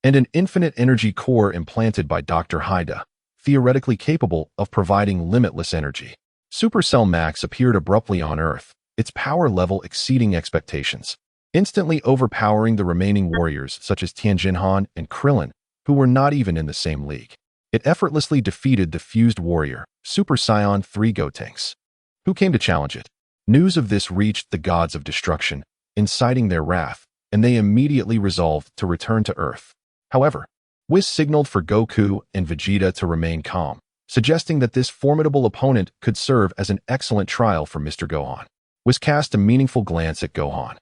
And an infinite energy core implanted by Dr. Haida, theoretically capable of providing limitless energy. Supercell Max appeared abruptly on Earth, its power level exceeding expectations, instantly overpowering the remaining warriors such as Tianjinhan and Krillin, who were not even in the same league. It effortlessly defeated the fused warrior, Super Saiyan 3 Gotenks, who came to challenge it. News of this reached the gods of destruction, inciting their wrath, and they immediately resolved to return to Earth. However, Whis signaled for Goku and Vegeta to remain calm, suggesting that this formidable opponent could serve as an excellent trial for Mr. Gohan. Whis cast a meaningful glance at Gohan,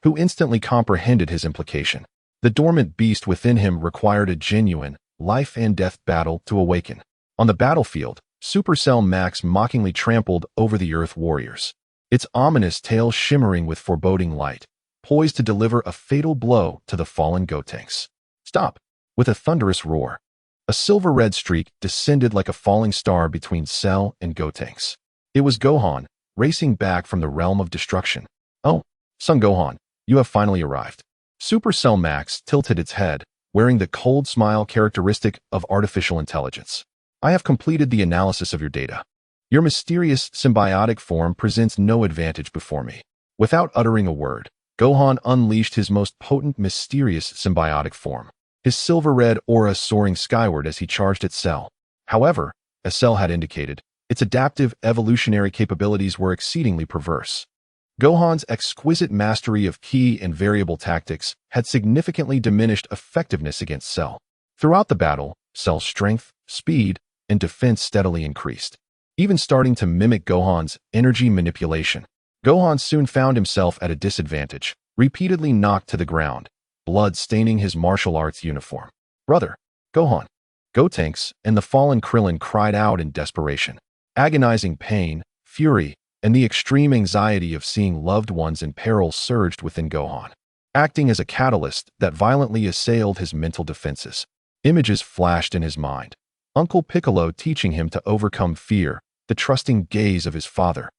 who instantly comprehended his implication. The dormant beast within him required a genuine, life-and-death battle to awaken. On the battlefield, Supercell Max mockingly trampled over the Earth Warriors, its ominous tail shimmering with foreboding light, poised to deliver a fatal blow to the fallen Gotenks. Stop! With a thunderous roar, a silver-red streak descended like a falling star between Cell and Gotenks. It was Gohan, racing back from the realm of destruction. Oh, Son Gohan, you have finally arrived. Supercell Max tilted its head, wearing the cold smile characteristic of artificial intelligence. I have completed the analysis of your data. Your mysterious symbiotic form presents no advantage before me. Without uttering a word, Gohan unleashed his most potent mysterious symbiotic form, his silver-red aura soaring skyward as he charged at Cell. However, as Cell had indicated, its adaptive evolutionary capabilities were exceedingly perverse. Gohan's exquisite mastery of key and variable tactics had significantly diminished effectiveness against Cell. Throughout the battle, Cell's strength, speed, and defense steadily increased, even starting to mimic Gohan's energy manipulation. Gohan soon found himself at a disadvantage, repeatedly knocked to the ground, blood staining his martial arts uniform. Brother, Gohan, Gotenks, and the fallen Krillin cried out in desperation. Agonizing pain, fury, and the extreme anxiety of seeing loved ones in peril surged within Gohan, acting as a catalyst that violently assailed his mental defenses. Images flashed in his mind. Uncle Piccolo teaching him to overcome fear, the trusting gaze of his father,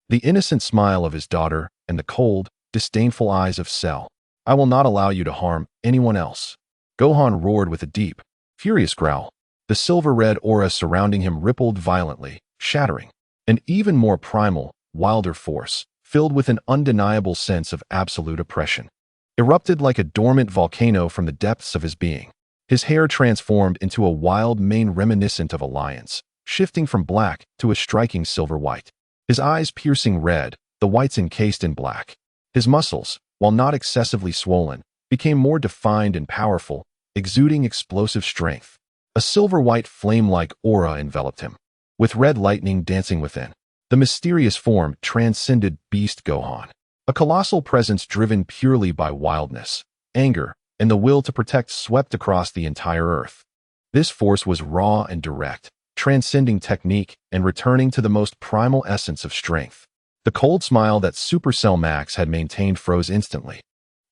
the innocent smile of his daughter, and the cold, disdainful eyes of Cell. I will not allow you to harm anyone else. Gohan roared with a deep, furious growl. The silver-red aura surrounding him rippled violently, shattering. An even more primal, wilder force, filled with an undeniable sense of absolute oppression, erupted like a dormant volcano from the depths of his being. His hair transformed into a wild mane reminiscent of a lion's, shifting from black to a striking silver-white. His eyes piercing red, the whites encased in black. His muscles, while not excessively swollen, became more defined and powerful, exuding explosive strength. A silver-white flame-like aura enveloped him, with red lightning dancing within. The mysterious form transcended Beast Gohan, a colossal presence driven purely by wildness, anger, and the will to protect swept across the entire earth. This force was raw and direct, transcending technique and returning to the most primal essence of strength. The cold smile that Supercell Max had maintained froze instantly,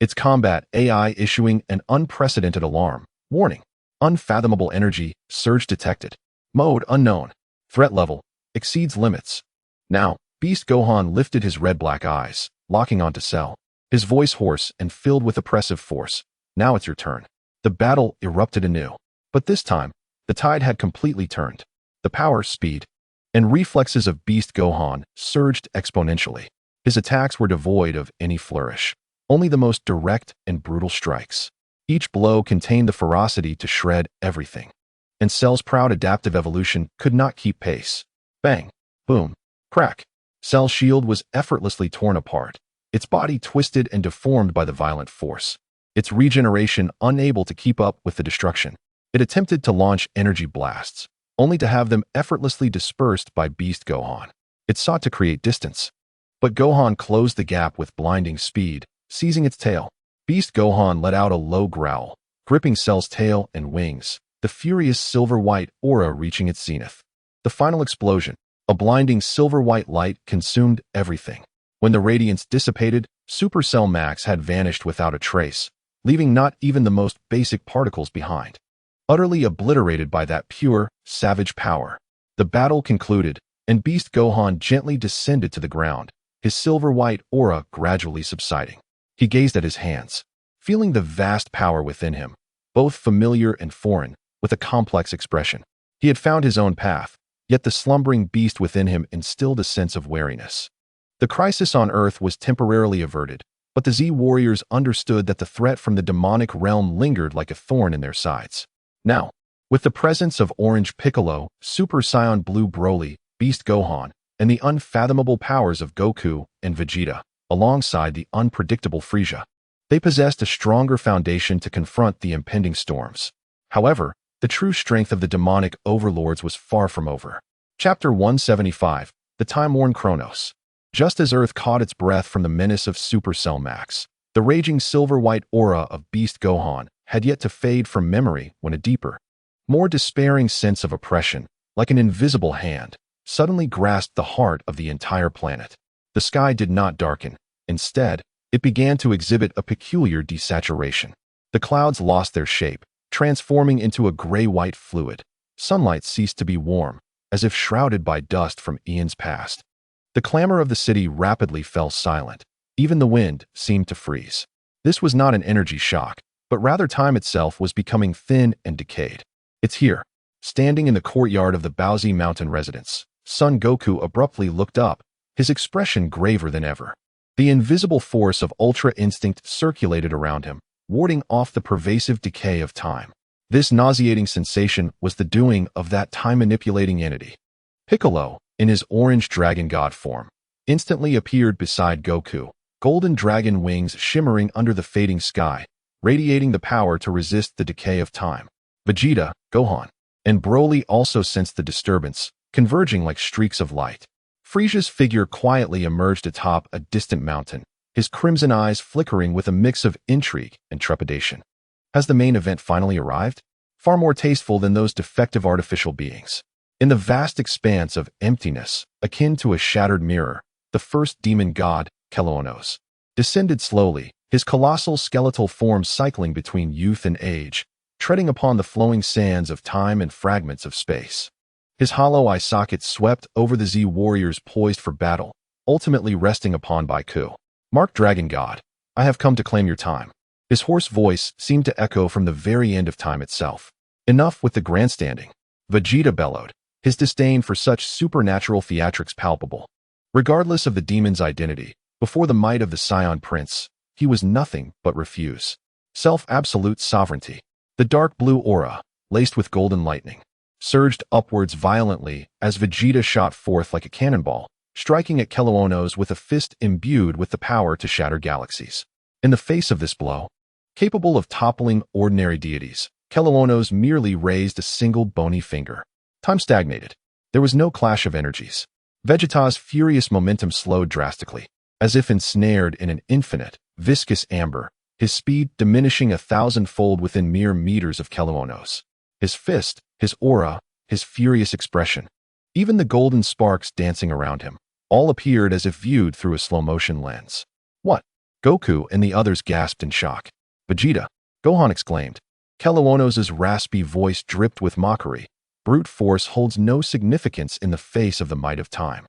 its combat AI issuing an unprecedented alarm. Warning. Unfathomable energy, surge detected. Mode unknown. Threat level exceeds limits. Now, Beast Gohan lifted his red-black eyes, locking onto Cell, his voice hoarse and filled with oppressive force. Now it's your turn. The battle erupted anew. But this time, the tide had completely turned. The power, speed, and reflexes of Beast Gohan surged exponentially. His attacks were devoid of any flourish, only the most direct and brutal strikes. Each blow contained the ferocity to shred everything, and Cell's proud adaptive evolution could not keep pace. Bang! Boom! Crack! Cell's shield was effortlessly torn apart, its body twisted and deformed by the violent force, its regeneration unable to keep up with the destruction. It attempted to launch energy blasts, only to have them effortlessly dispersed by Beast Gohan. It sought to create distance, but Gohan closed the gap with blinding speed, seizing its tail. Beast Gohan let out a low growl, gripping Cell's tail and wings, the furious silver-white aura reaching its zenith. The final explosion, a blinding silver-white light, consumed everything. When the radiance dissipated, Supercell Max had vanished without a trace, leaving not even the most basic particles behind. Utterly obliterated by that pure, savage power. The battle concluded, and Beast Gohan gently descended to the ground, his silver-white aura gradually subsiding. He gazed at his hands, feeling the vast power within him, both familiar and foreign, with a complex expression. He had found his own path, yet the slumbering beast within him instilled a sense of wariness. The crisis on Earth was temporarily averted, but the Z-Warriors understood that the threat from the demonic realm lingered like a thorn in their sides. Now, with the presence of Orange Piccolo, Super Saiyan Blue Broly, Beast Gohan, and the unfathomable powers of Goku and Vegeta, alongside the unpredictable Frieza, they possessed a stronger foundation to confront the impending storms. However, the true strength of the demonic overlords was far from over. Chapter 175, The Time-Worn Chronos. Just as Earth caught its breath from the menace of Supercell Max, the raging silver-white aura of Beast Gohan had yet to fade from memory when a deeper, more despairing sense of oppression, like an invisible hand, suddenly grasped the heart of the entire planet. The sky did not darken. Instead, it began to exhibit a peculiar desaturation. The clouds lost their shape, transforming into a gray-white fluid. Sunlight ceased to be warm, as if shrouded by dust from eons past. The clamor of the city rapidly fell silent. Even the wind seemed to freeze. This was not an energy shock, but rather time itself was becoming thin and decayed. It's here. Standing in the courtyard of the Baozi Mountain residence, Son Goku abruptly looked up, his expression graver than ever. The invisible force of Ultra Instinct circulated around him, warding off the pervasive decay of time. This nauseating sensation was the doing of that time-manipulating entity. Piccolo, in his orange dragon god form, instantly appeared beside Goku, golden dragon wings shimmering under the fading sky, radiating the power to resist the decay of time. Vegeta, Gohan, and Broly also sensed the disturbance, converging like streaks of light. Frieza's figure quietly emerged atop a distant mountain, his crimson eyes flickering with a mix of intrigue and trepidation. Has the main event finally arrived? Far more tasteful than those defective artificial beings. In the vast expanse of emptiness, akin to a shattered mirror, the first demon god, Kelonos, descended slowly, his colossal skeletal form cycling between youth and age, treading upon the flowing sands of time and fragments of space. His hollow eye socket swept over the Z warriors poised for battle, ultimately resting upon Goku. Mark Dragon God, I have come to claim your time. His hoarse voice seemed to echo from the very end of time itself. Enough with the grandstanding. Vegeta bellowed, his disdain for such supernatural theatrics palpable. Regardless of the demon's identity, before the might of the Saiyan Prince, he was nothing but refuse. Self-absolute sovereignty. The dark blue aura, laced with golden lightning, surged upwards violently as Vegeta shot forth like a cannonball, striking at Kelownos with a fist imbued with the power to shatter galaxies. In the face of this blow, capable of toppling ordinary deities, Kelownos merely raised a single bony finger. Time stagnated. There was no clash of energies. Vegeta's furious momentum slowed drastically, as if ensnared in an infinite, viscous amber, his speed diminishing 1,000-fold within mere meters of Kelownos. His fist, his aura, his furious expression, even the golden sparks dancing around him, all appeared as if viewed through a slow-motion lens. What? Goku and the others gasped in shock. Vegeta, Gohan exclaimed. Kelownos' raspy voice dripped with mockery. Brute force holds no significance in the face of the might of time.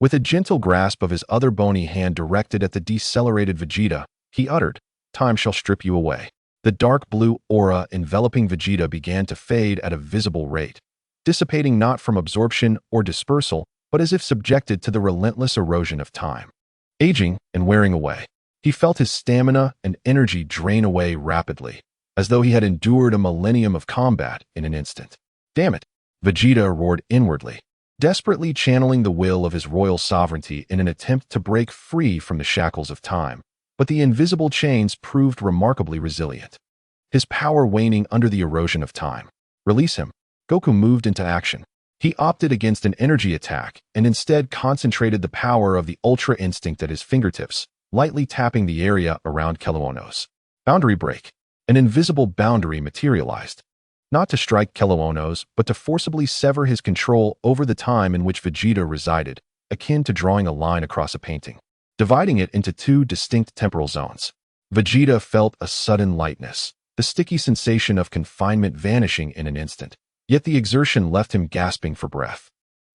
With a gentle grasp of his other bony hand directed at the decelerated Vegeta, he uttered, "Time shall strip you away." The dark blue aura enveloping Vegeta began to fade at a visible rate, dissipating not from absorption or dispersal, but as if subjected to the relentless erosion of time. Aging and wearing away, he felt his stamina and energy drain away rapidly, as though he had endured a millennium of combat in an instant. Damn it! Vegeta roared inwardly, desperately channeling the will of his royal sovereignty in an attempt to break free from the shackles of time. But the invisible chains proved remarkably resilient, his power waning under the erosion of time. Release him. Goku moved into action. He opted against an energy attack and instead concentrated the power of the Ultra Instinct at his fingertips, lightly tapping the area around Kelownos. Boundary break. An invisible boundary materialized, not to strike Kelownos, but to forcibly sever his control over the time in which Vegeta resided, akin to drawing a line across a painting, dividing it into two distinct temporal zones. Vegeta felt a sudden lightness, the sticky sensation of confinement vanishing in an instant, yet the exertion left him gasping for breath,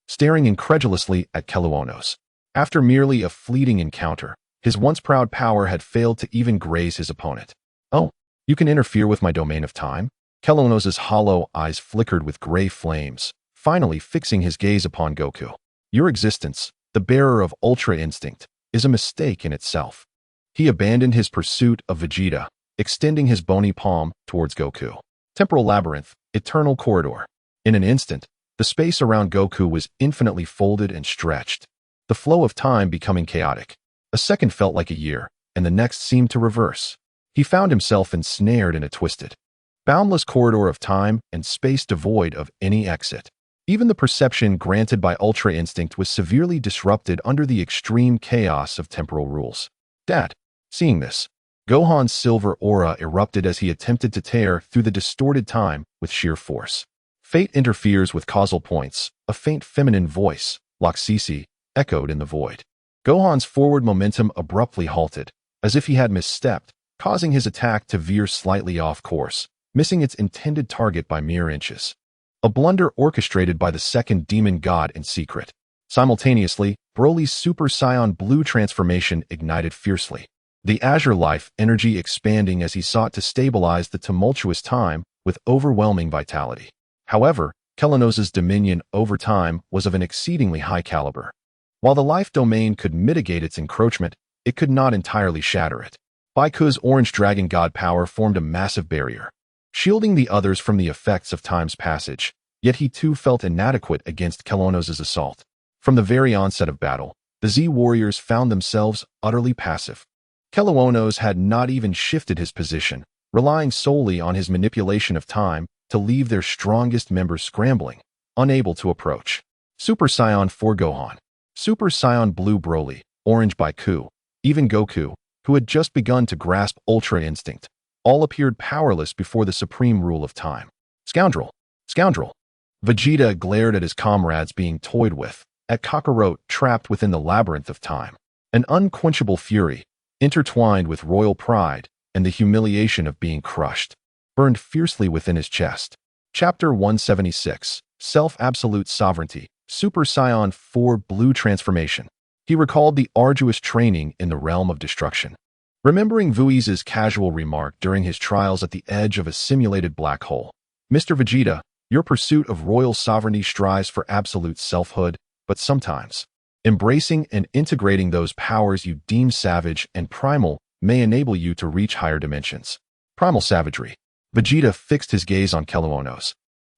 staring incredulously at Kelownos. After merely a fleeting encounter, his once proud power had failed to even graze his opponent. "Oh, you can interfere with my domain of time?" Kelownos' hollow eyes flickered with gray flames, finally fixing his gaze upon Goku. "Your existence, the bearer of Ultra Instinct, is a mistake in itself." He abandoned his pursuit of Vegeta, extending his bony palm towards Goku. Temporal labyrinth, eternal corridor. In an instant, the space around Goku was infinitely folded and stretched, the flow of time becoming chaotic. A second felt like a year, and the next seemed to reverse. He found himself ensnared in a twisted, boundless corridor of time and space devoid of any exit. Even the perception granted by Ultra Instinct was severely disrupted under the extreme chaos of temporal rules. Dad, seeing this, Gohan's silver aura erupted as he attempted to tear through the distorted time with sheer force. Fate interferes with causal points. A faint feminine voice, Loxisi, echoed in the void. Gohan's forward momentum abruptly halted, as if he had misstepped, causing his attack to veer slightly off course, missing its intended target by mere inches. A blunder orchestrated by the second demon god in secret. Simultaneously, Broly's Super Saiyan blue transformation ignited fiercely, the azure life energy expanding as he sought to stabilize the tumultuous time with overwhelming vitality. However, Kelownos' dominion over time was of an exceedingly high caliber. While the life domain could mitigate its encroachment, it could not entirely shatter it. Baiku's orange dragon god power formed a massive barrier, shielding the others from the effects of time's passage, yet he too felt inadequate against Kelownos' assault. From the very onset of battle, the Z warriors found themselves utterly passive. Kelownos had not even shifted his position, relying solely on his manipulation of time to leave their strongest members scrambling, unable to approach. Super Saiyan 4 Gohan, Super Saiyan Blue Broly, Orange Baiku, even Goku, who had just begun to grasp Ultra Instinct, all appeared powerless before the supreme rule of time. Scoundrel! Scoundrel! Vegeta glared at his comrades being toyed with, at Kakarot trapped within the labyrinth of time. An unquenchable fury, intertwined with royal pride and the humiliation of being crushed, burned fiercely within his chest. Chapter 176, self-absolute sovereignty, Super Saiyan 4 blue transformation. He recalled the arduous training in the realm of destruction. Remembering Vuiz's casual remark during his trials at the edge of a simulated black hole, Mr. Vegeta, your pursuit of royal sovereignty strives for absolute selfhood, but sometimes, embracing and integrating those powers you deem savage and primal may enable you to reach higher dimensions. Primal savagery. Vegeta fixed his gaze on Keluonos.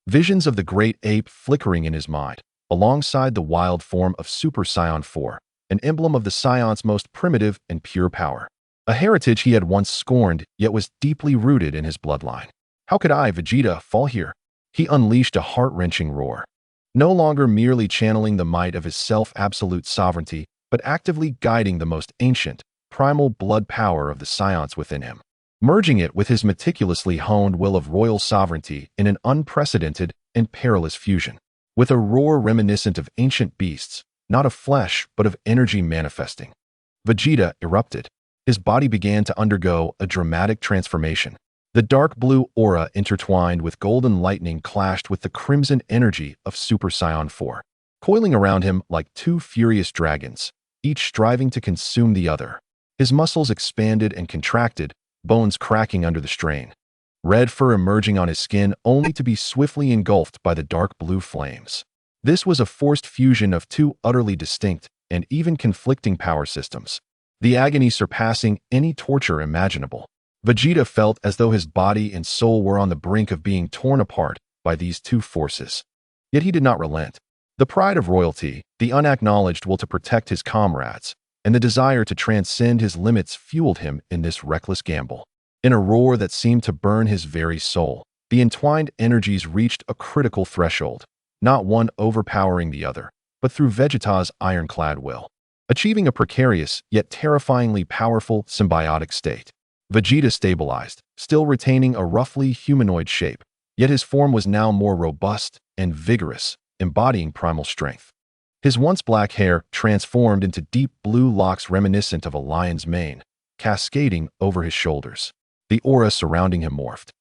Visions of the great ape flickering in his mind, alongside the wild form of Super Saiyan 4, an emblem of the Saiyans' most primitive and pure power. A heritage he had once scorned, yet was deeply rooted in his bloodline. How could I, Vegeta, fall here? He unleashed a heart-wrenching roar. No longer merely channeling the might of his self-absolute sovereignty, but actively guiding the most ancient, primal blood power of the Saiyans within him, merging it with his meticulously honed will of royal sovereignty in an unprecedented and perilous fusion. With a roar reminiscent of ancient beasts, not of flesh, but of energy manifesting, Vegeta erupted. His body began to undergo a dramatic transformation. The dark blue aura intertwined with golden lightning clashed with the crimson energy of Super Saiyan 4, coiling around him like two furious dragons, each striving to consume the other. His muscles expanded and contracted, bones cracking under the strain. Red fur emerging on his skin only to be swiftly engulfed by the dark blue flames. This was a forced fusion of two utterly distinct and even conflicting power systems, the agony surpassing any torture imaginable. Vegeta felt as though his body and soul were on the brink of being torn apart by these two forces. Yet he did not relent. The pride of royalty, the unacknowledged will to protect his comrades, and the desire to transcend his limits fueled him in this reckless gamble. In a roar that seemed to burn his very soul, the entwined energies reached a critical threshold, not one overpowering the other, but through Vegeta's ironclad will, achieving a precarious yet terrifyingly powerful symbiotic state. Vegeta stabilized, still retaining a roughly humanoid shape, yet his form was now more robust and vigorous, embodying primal strength. His once black hair transformed into deep blue locks reminiscent of a lion's mane, cascading over his shoulders. The aura surrounding him morphed.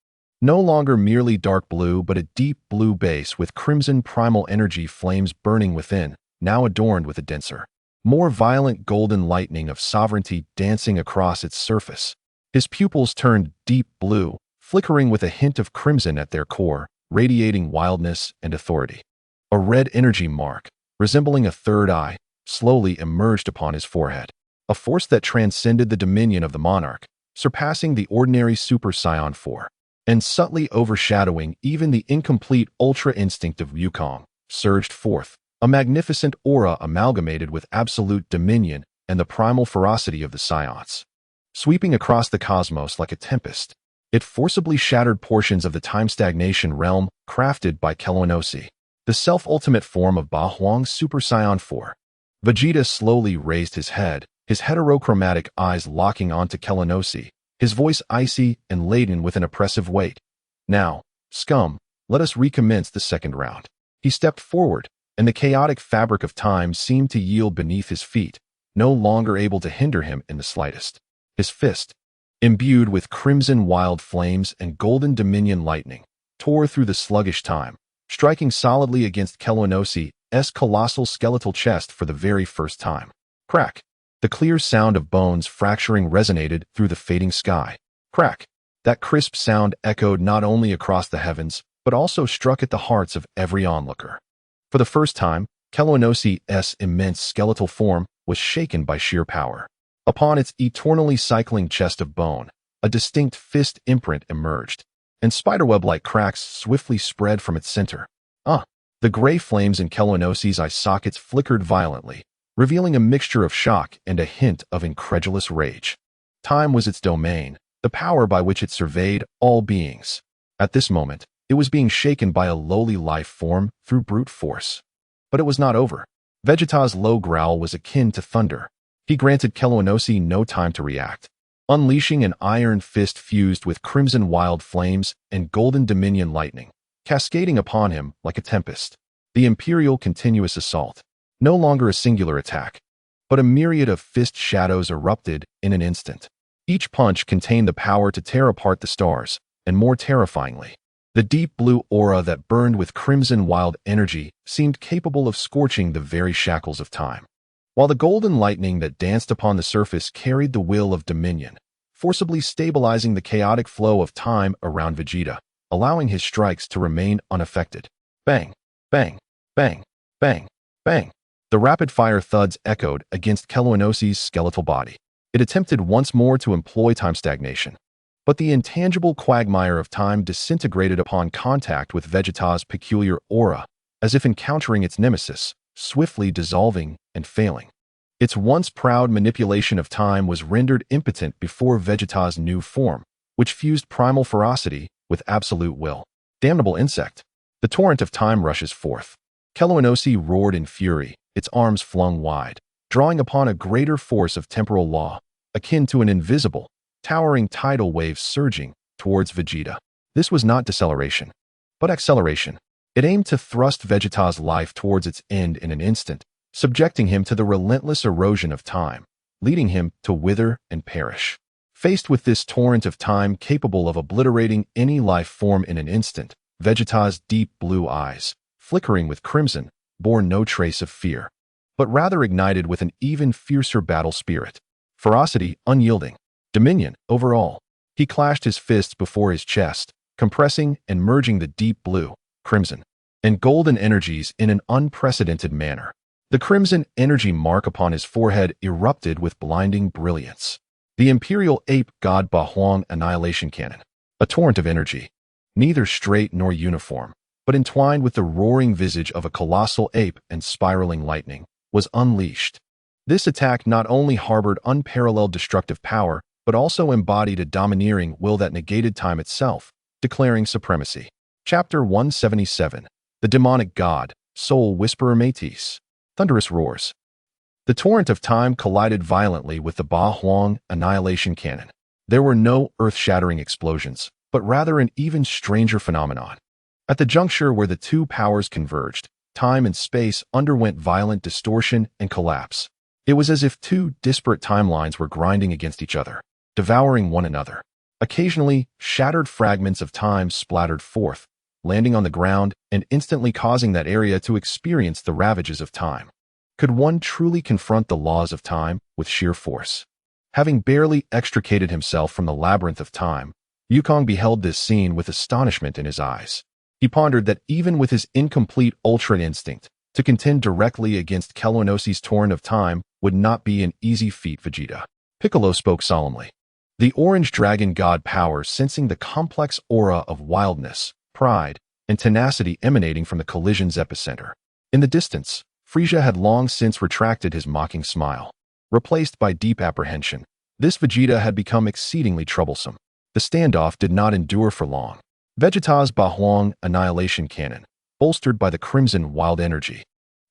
No longer merely dark blue, but a deep blue base with crimson primal energy flames burning within, now adorned with a denser, more violent golden lightning of sovereignty dancing across its surface. His pupils turned deep blue, flickering with a hint of crimson at their core, radiating wildness and authority. A red energy mark, resembling a third eye, slowly emerged upon his forehead, a force that transcended the dominion of the monarch, surpassing the ordinary Super Saiyan 4, and subtly overshadowing even the incomplete Ultra Instinct of Wukong, surged forth, a magnificent aura amalgamated with absolute dominion and the primal ferocity of the Saiyans. Sweeping across the cosmos like a tempest, it forcibly shattered portions of the time-stagnation realm crafted by Keluonosi, the self-ultimate form of Ba Huang's Super Saiyan 4. Vegeta slowly raised his head, his heterochromatic eyes locking onto Keluonosi, his voice icy and laden with an oppressive weight. Now, scum, let us recommence the second round. He stepped forward, and the chaotic fabric of time seemed to yield beneath his feet, no longer able to hinder him in the slightest. His fist, imbued with crimson wild flames and golden dominion lightning, tore through the sluggish time, striking solidly against Keluonosi's colossal skeletal chest for the very first time. Crack! The clear sound of bones fracturing resonated through the fading sky. Crack! That crisp sound echoed not only across the heavens, but also struck at the hearts of every onlooker. For the first time, Keluonosi's immense skeletal form was shaken by sheer power. Upon its eternally cycling chest of bone, a distinct fist imprint emerged, and spiderweb-like cracks swiftly spread from its center. The gray flames in Keluonosi's eye sockets flickered violently, revealing a mixture of shock and a hint of incredulous rage. Time was its domain, the power by which it surveyed all beings. At this moment, it was being shaken by a lowly life form through brute force. But it was not over. Vegeta's low growl was akin to thunder. He granted Keluonosi no time to react, unleashing an iron fist fused with crimson wild flames and golden dominion lightning, cascading upon him like a tempest. The imperial continuous assault, no longer a singular attack, but a myriad of fist shadows erupted in an instant. Each punch contained the power to tear apart the stars, and more terrifyingly, The deep blue aura that burned with crimson wild energy seemed capable of scorching the very shackles of time, while the golden lightning that danced upon the surface carried the will of dominion, forcibly stabilizing the chaotic flow of time around Vegeta, allowing his strikes to remain unaffected. Bang, bang, bang, bang, bang. The rapid-fire thuds echoed against Keloanosi's skeletal body. It attempted once more to employ time stagnation, but the intangible quagmire of time disintegrated upon contact with Vegeta's peculiar aura, as if encountering its nemesis, swiftly dissolving and failing. Its once proud manipulation of time was rendered impotent before Vegeta's new form, which fused primal ferocity with absolute will. Damnable insect! The torrent of time rushes forth. Keloanosi roared in fury, its arms flung wide, drawing upon a greater force of temporal law, akin to an invisible, towering tidal wave surging towards Vegeta. This was not deceleration, but acceleration. It aimed to thrust Vegeta's life towards its end in an instant, subjecting him to the relentless erosion of time, leading him to wither and perish. Faced with this torrent of time capable of obliterating any life form in an instant, Vegeta's deep blue eyes, flickering with crimson, bore no trace of fear, but rather ignited with an even fiercer battle spirit. Ferocity unyielding. Dominion, overall. He clashed his fists before his chest, compressing and merging the deep blue, crimson, and golden energies in an unprecedented manner. The crimson energy mark upon his forehead erupted with blinding brilliance. The Imperial Ape God Bahuang Annihilation Cannon. A torrent of energy, neither straight nor uniform, but entwined with the roaring visage of a colossal ape and spiraling lightning, was unleashed. This attack not only harbored unparalleled destructive power, but also embodied a domineering will that negated time itself, declaring supremacy. Chapter 177. The Demonic God, Soul Whisperer Métis. Thunderous roars. The torrent of time collided violently with the Ba Huang Annihilation Cannon. There were no earth-shattering explosions, but rather an even stranger phenomenon. At the juncture where the two powers converged, time and space underwent violent distortion and collapse. It was as if two disparate timelines were grinding against each other, devouring one another. Occasionally, shattered fragments of time splattered forth, landing on the ground and instantly causing that area to experience the ravages of time. Could one truly confront the laws of time with sheer force? Having barely extricated himself from the labyrinth of time, Yukong beheld this scene with astonishment in his eyes. He pondered that even with his incomplete ultra instinct, to contend directly against Keloanosi's torrent of time would not be an easy feat. Vegeta. Piccolo spoke solemnly. The orange dragon god power sensing the complex aura of wildness, pride, and tenacity emanating from the collision's epicenter. In the distance, Frieza had long since retracted his mocking smile. Replaced by deep apprehension, this Vegeta had become exceedingly troublesome. The standoff did not endure for long. Vegeta's Bahuang Annihilation Cannon, bolstered by the crimson wild energy,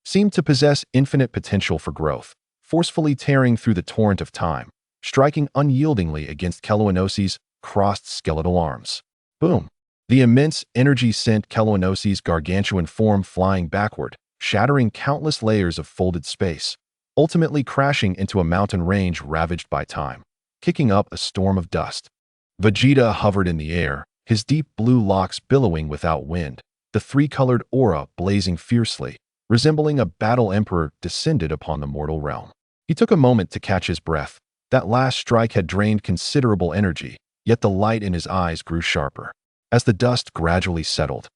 seemed to possess infinite potential for growth, forcefully tearing through the torrent of time, striking unyieldingly against Keloanosi's crossed skeletal arms. Boom! The immense energy sent Keloanosi's gargantuan form flying backward, shattering countless layers of folded space, ultimately crashing into a mountain range ravaged by time, kicking up a storm of dust. Vegeta hovered in the air, his deep blue locks billowing without wind, the three-colored aura blazing fiercely, resembling a battle emperor descended upon the mortal realm. He took a moment to catch his breath. That last strike had drained considerable energy, yet the light in his eyes grew sharper. As the dust gradually settled,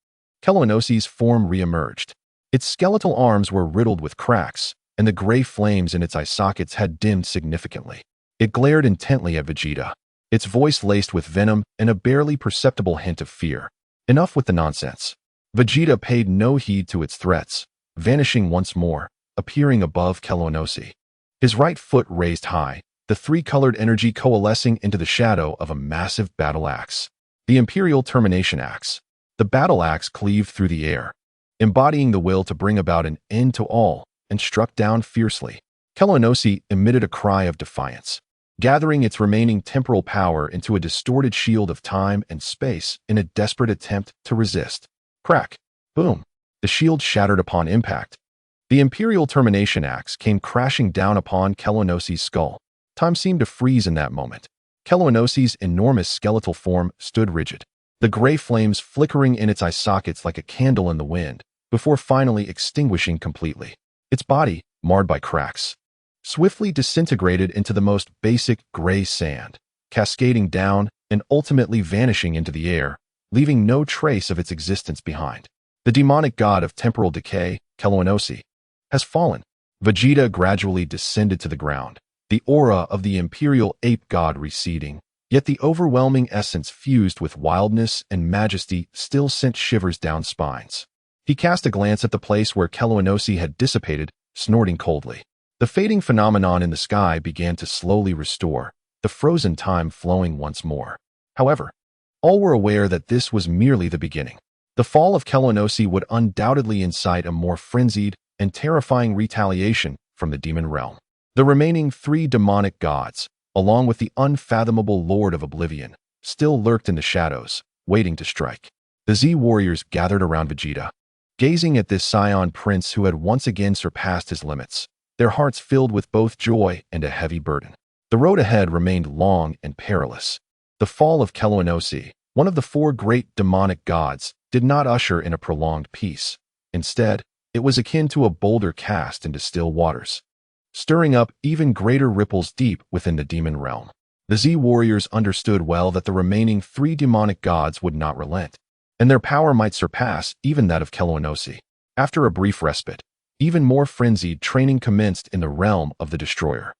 Keloanosi's form re-emerged. Its skeletal arms were riddled with cracks, and the gray flames in its eye sockets had dimmed significantly. It glared intently at Vegeta, its voice laced with venom and a barely perceptible hint of fear. Enough with the nonsense. Vegeta paid no heed to its threats, vanishing once more, appearing above Keloanosi. His right foot raised high, the three-colored energy coalescing into the shadow of a massive battle axe. The Imperial Termination Axe. The battle axe cleaved through the air, embodying the will to bring about an end to all, and struck down fiercely. Keloanosi emitted a cry of defiance, gathering its remaining temporal power into a distorted shield of time and space in a desperate attempt to resist. Crack! Boom! The shield shattered upon impact. The Imperial Termination Axe came crashing down upon Keloanosi's skull. Time seemed to freeze in that moment. Keloanosi's enormous skeletal form stood rigid, the gray flames flickering in its eye sockets like a candle in the wind, before finally extinguishing completely. Its body, marred by cracks, swiftly disintegrated into the most basic gray sand, cascading down and ultimately vanishing into the air, leaving no trace of its existence behind. The demonic god of temporal decay, Kelowanosi, has fallen. Vegeta gradually descended to the ground, the aura of the imperial ape god receding, yet the overwhelming essence fused with wildness and majesty still sent shivers down spines. He cast a glance at the place where Kelowanosi had dissipated, snorting coldly. The fading phenomenon in the sky began to slowly restore, the frozen time flowing once more. However, all were aware that this was merely the beginning. The fall of Kelowanosi would undoubtedly incite a more frenzied and terrifying retaliation from the demon realm. The remaining 3 demonic gods, along with the unfathomable Lord of Oblivion, still lurked in the shadows, waiting to strike. The Z warriors gathered around Vegeta, gazing at this Saiyan prince who had once again surpassed his limits, their hearts filled with both joy and a heavy burden. The road ahead remained long and perilous. The fall of Kelowanosi, one of the 4 great demonic gods, did not usher in a prolonged peace. Instead, it was akin to a boulder cast into still waters, stirring up even greater ripples deep within the demon realm. The Z warriors understood well that the remaining 3 demonic gods would not relent, and their power might surpass even that of Kelowanosi. After a brief respite, even more frenzied training commenced in the realm of the Destroyer.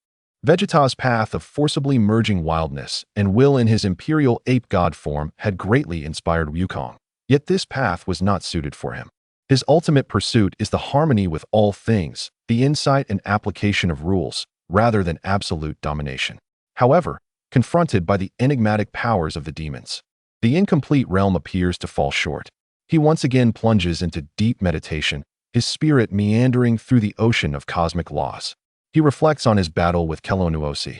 Vegeta's path of forcibly merging wildness and will in his imperial ape god form had greatly inspired Wukong. Yet this path was not suited for him. His ultimate pursuit is the harmony with all things, the insight and application of rules, rather than absolute domination. However, confronted by the enigmatic powers of the demons, the incomplete realm appears to fall short. He once again plunges into deep meditation, his spirit meandering through the ocean of cosmic laws. He reflects on his battle with Kelowanosi,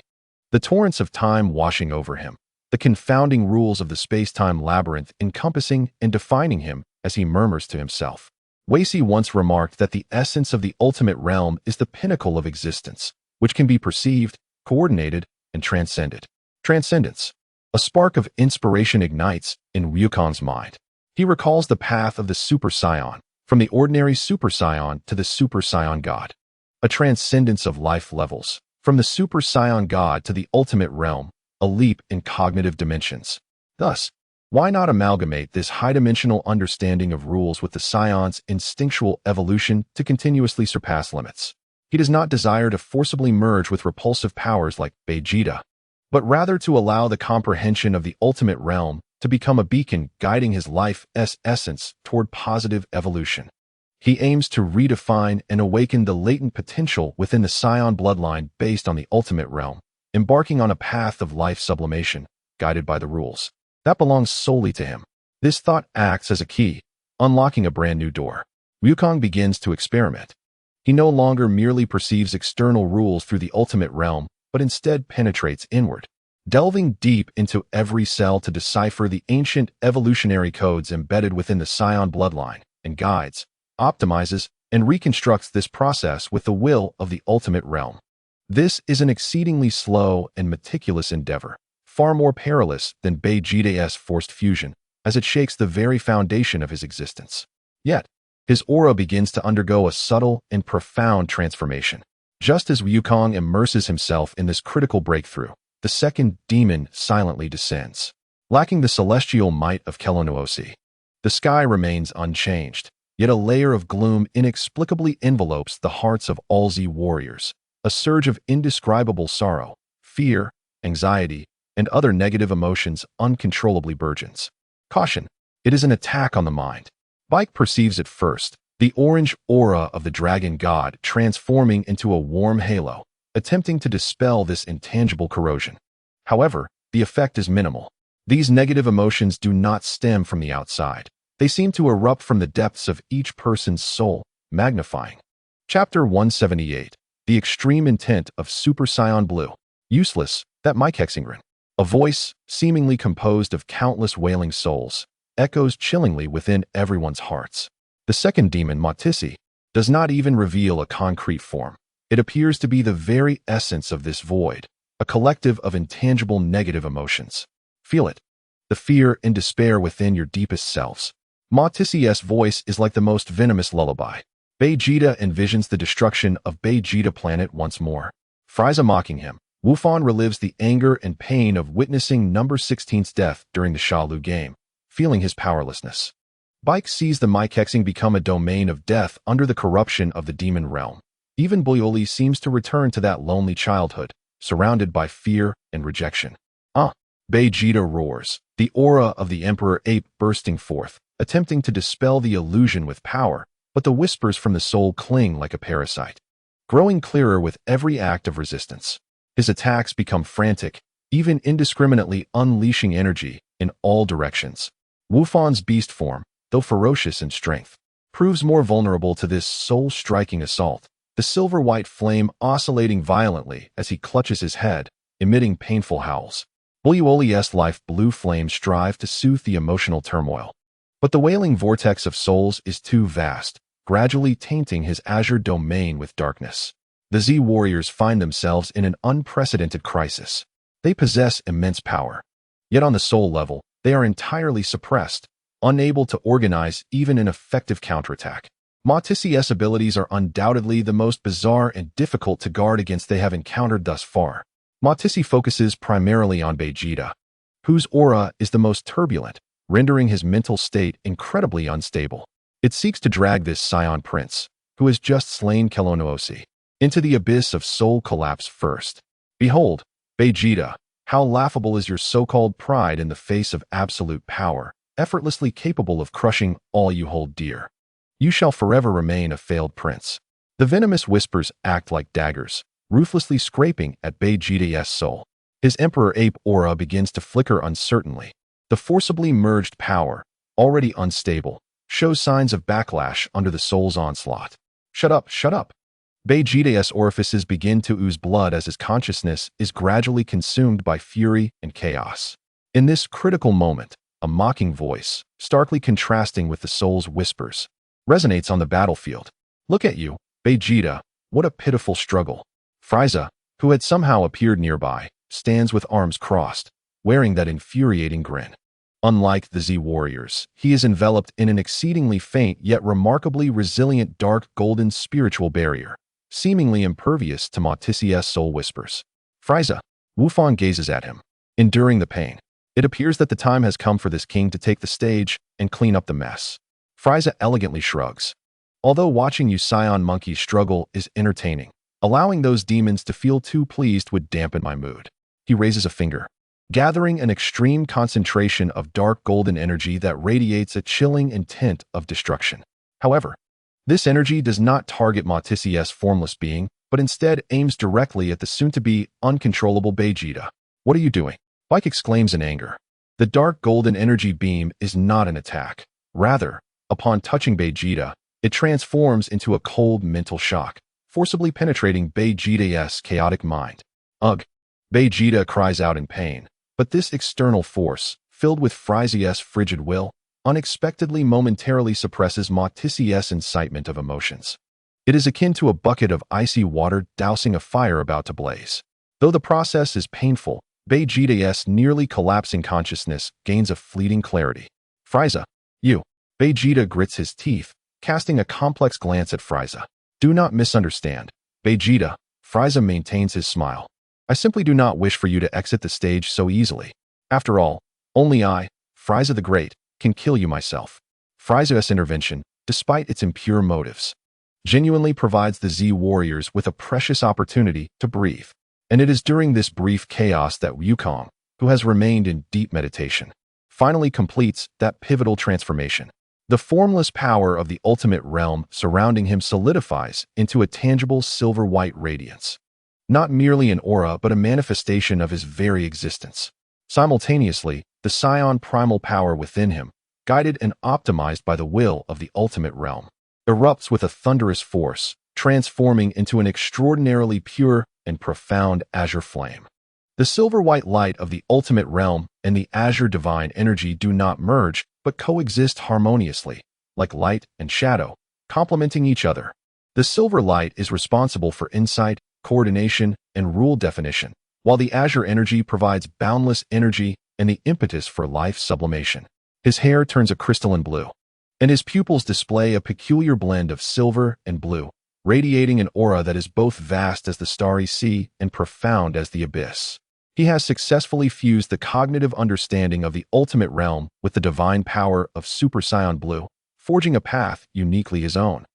the torrents of time washing over him, the confounding rules of the space-time labyrinth encompassing and defining him as he murmurs to himself. Weishi once remarked that the essence of the ultimate realm is the pinnacle of existence, which can be perceived, coordinated, and transcended. Transcendence. A spark of inspiration ignites in Wukong's mind. He recalls the path of the Super Saiyan, from the ordinary Super Saiyan to the Super Saiyan God. A transcendence of life levels, from the Super Saiyan God to the ultimate realm, a leap in cognitive dimensions. Thus, why not amalgamate this high-dimensional understanding of rules with the Saiyans' instinctual evolution to continuously surpass limits? He does not desire to forcibly merge with repulsive powers like Vegeta, but rather to allow the comprehension of the ultimate realm to become a beacon guiding his life's essence toward positive evolution. He aims to redefine and awaken the latent potential within the Saiyan bloodline based on the ultimate realm, embarking on a path of life sublimation, guided by the rules that belongs solely to him. This thought acts as a key, unlocking a brand new door. Wukong begins to experiment. He no longer merely perceives external rules through the ultimate realm, but instead penetrates inward, delving deep into every cell to decipher the ancient evolutionary codes embedded within the Saiyan bloodline, and guides, optimizes, and reconstructs this process with the will of the ultimate realm. This is an exceedingly slow and meticulous endeavor, far more perilous than Vegeta's forced fusion, as it shakes the very foundation of his existence. Yet, his aura begins to undergo a subtle and profound transformation. Just as Wukong immerses himself in this critical breakthrough, the second demon silently descends. Lacking the celestial might of Kelowanosi, the sky remains unchanged, yet a layer of gloom inexplicably envelopes the hearts of all Z warriors. A surge of indescribable sorrow, fear, anxiety, and other negative emotions uncontrollably burgeons. Caution, it is an attack on the mind. Bike perceives it first, the orange aura of the dragon god transforming into a warm halo, attempting to dispel this intangible corrosion. However, the effect is minimal. These negative emotions do not stem from the outside. They seem to erupt from the depths of each person's soul, magnifying. Chapter 178. The extreme intent of Super Saiyan Blue. Useless, that Mike Hexingren. A voice, seemingly composed of countless wailing souls, echoes chillingly within everyone's hearts. The second demon, Matissi, does not even reveal a concrete form. It appears to be the very essence of this void, a collective of intangible negative emotions. Feel it. the fear and despair within your deepest selves. Ma Tissie's voice is like the most venomous lullaby. Vegeta envisions the destruction of Vegeta planet once more. Frieza mocking him. Wufan relives the anger and pain of witnessing number 16's death during the Shalu game, feeling his powerlessness. Bike sees the Mikexing become a domain of death under the corruption of the demon realm. Even Broly seems to return to that lonely childhood, surrounded by fear and rejection. Vegeta roars, the aura of the Emperor Ape bursting forth, attempting to dispel the illusion with power, but the whispers from the soul cling like a parasite, growing clearer with every act of resistance. His attacks become frantic, even indiscriminately unleashing energy in all directions. Wufan's beast form, though ferocious in strength, proves more vulnerable to this soul-striking assault, the silver-white flame oscillating violently as he clutches his head, emitting painful howls. Broly's life blue flames strive to soothe the emotional turmoil. But the wailing vortex of souls is too vast, gradually tainting his azure domain with darkness. The Z warriors find themselves in an unprecedented crisis. They possess immense power. Yet on the soul level, they are entirely suppressed, unable to organize even an effective counterattack. Ma Tissie's abilities are undoubtedly the most bizarre and difficult to guard against they have encountered thus far. Ma Tissie focuses primarily on Vegeta, whose aura is the most turbulent, rendering his mental state incredibly unstable. It seeks to drag this Saiyan prince, who has just slain Kelonoosi, into the abyss of soul collapse first. Behold, Vegeta, how laughable is your so-called pride in the face of absolute power, effortlessly capable of crushing all you hold dear. You shall forever remain a failed prince. The venomous whispers act like daggers, ruthlessly scraping at Vegeta's soul. His Emperor Ape aura begins to flicker uncertainly. The forcibly merged power, already unstable, shows signs of backlash under the soul's onslaught. Shut up, shut up. Vegeta's orifices begin to ooze blood as his consciousness is gradually consumed by fury and chaos. In this critical moment, a mocking voice, starkly contrasting with the soul's whispers, resonates on the battlefield. Look at you, Vegeta, what a pitiful struggle. Frieza, who had somehow appeared nearby, stands with arms crossed, wearing that infuriating grin. Unlike the Z warriors, he is enveloped in an exceedingly faint yet remarkably resilient dark golden spiritual barrier, seemingly impervious to Ma Tissie's soul whispers. Frieza, Wufan gazes at him, enduring the pain. It appears that the time has come for this king to take the stage and clean up the mess. Frieza elegantly shrugs. Although watching you Saiyan monkeys struggle is entertaining, allowing those demons to feel too pleased would dampen my mood. He raises a finger, gathering an extreme concentration of dark golden energy that radiates a chilling intent of destruction. However, this energy does not target Ma Tissie's formless being, but instead aims directly at the soon-to-be uncontrollable Vegeta. What are you doing? Bike exclaims in anger. The dark golden energy beam is not an attack. Rather, upon touching Vegeta, it transforms into a cold mental shock, forcibly penetrating Vegeta's chaotic mind. Ugh! Vegeta cries out in pain, but this external force, filled with Frieza's frigid will, unexpectedly momentarily suppresses Ma Tissie's incitement of emotions. It is akin to a bucket of icy water dousing a fire about to blaze. Though the process is painful, Vegeta's nearly collapsing consciousness gains a fleeting clarity. Frieza, you. Vegeta grits his teeth, casting a complex glance at Frieza. Do not misunderstand. Vegeta, Frieza maintains his smile. I simply do not wish for you to exit the stage so easily. After all, only I, Frieza the Great, can kill you myself. Frieza's intervention, despite its impure motives, genuinely provides the Z warriors with a precious opportunity to breathe. And it is during this brief chaos that Wukong, who has remained in deep meditation, finally completes that pivotal transformation. The formless power of the ultimate realm surrounding him solidifies into a tangible silver-white radiance. Not merely an aura, but a manifestation of his very existence. Simultaneously, the Saiyan primal power within him, guided and optimized by the will of the ultimate realm, erupts with a thunderous force, transforming into an extraordinarily pure and profound azure flame. The silver-white light of the ultimate realm and the azure divine energy do not merge, but coexist harmoniously, like light and shadow, complementing each other. The silver light is responsible for insight, coordination, and rule definition, while the azure energy provides boundless energy, and the impetus for life sublimation. His hair turns a crystalline blue, and his pupils display a peculiar blend of silver and blue, radiating an aura that is both vast as the starry sea and profound as the abyss. He has successfully fused the cognitive understanding of the ultimate realm with the divine power of Super Saiyan Blue, forging a path uniquely his own.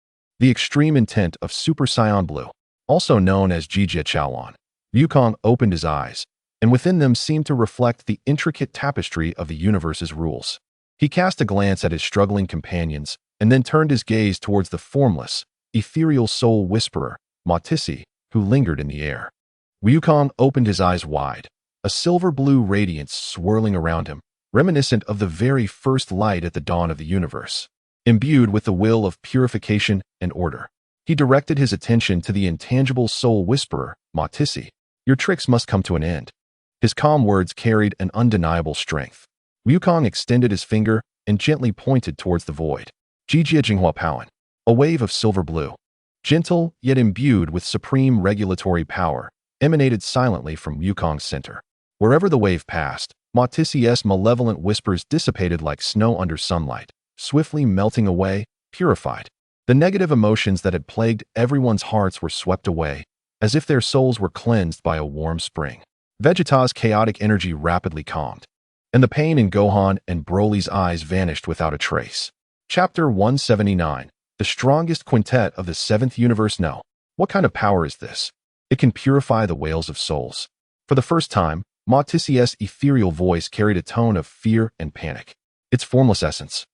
The extreme intent of Super Saiyan Blue, also known as GT Goku. Wukong opened his eyes, and within them seemed to reflect the intricate tapestry of the universe's rules. He cast a glance at his struggling companions, and then turned his gaze towards the formless, ethereal soul whisperer, Matissi, who lingered in the air. Wukong opened his eyes wide, a silver-blue radiance swirling around him, reminiscent of the very first light at the dawn of the universe. Imbued with the will of purification and order, he directed his attention to the intangible soul whisperer, Matissi. Your tricks must come to an end. His calm words carried an undeniable strength. Wukong extended his finger and gently pointed towards the void. Jijia Jinghua Powen, a wave of silver blue, gentle yet imbued with supreme regulatory power, emanated silently from Wukong's center. Wherever the wave passed, Matissi's malevolent whispers dissipated like snow under sunlight, swiftly melting away, purified. The negative emotions that had plagued everyone's hearts were swept away, as if their souls were cleansed by a warm spring. Vegeta's chaotic energy rapidly calmed, and the pain in Gohan and Broly's eyes vanished without a trace. Chapter 179. The strongest quintet of the seventh universe. No. What kind of power is this? It can purify the whales of souls. For the first time, Matissi's ethereal voice carried a tone of fear and panic. Its formless essence,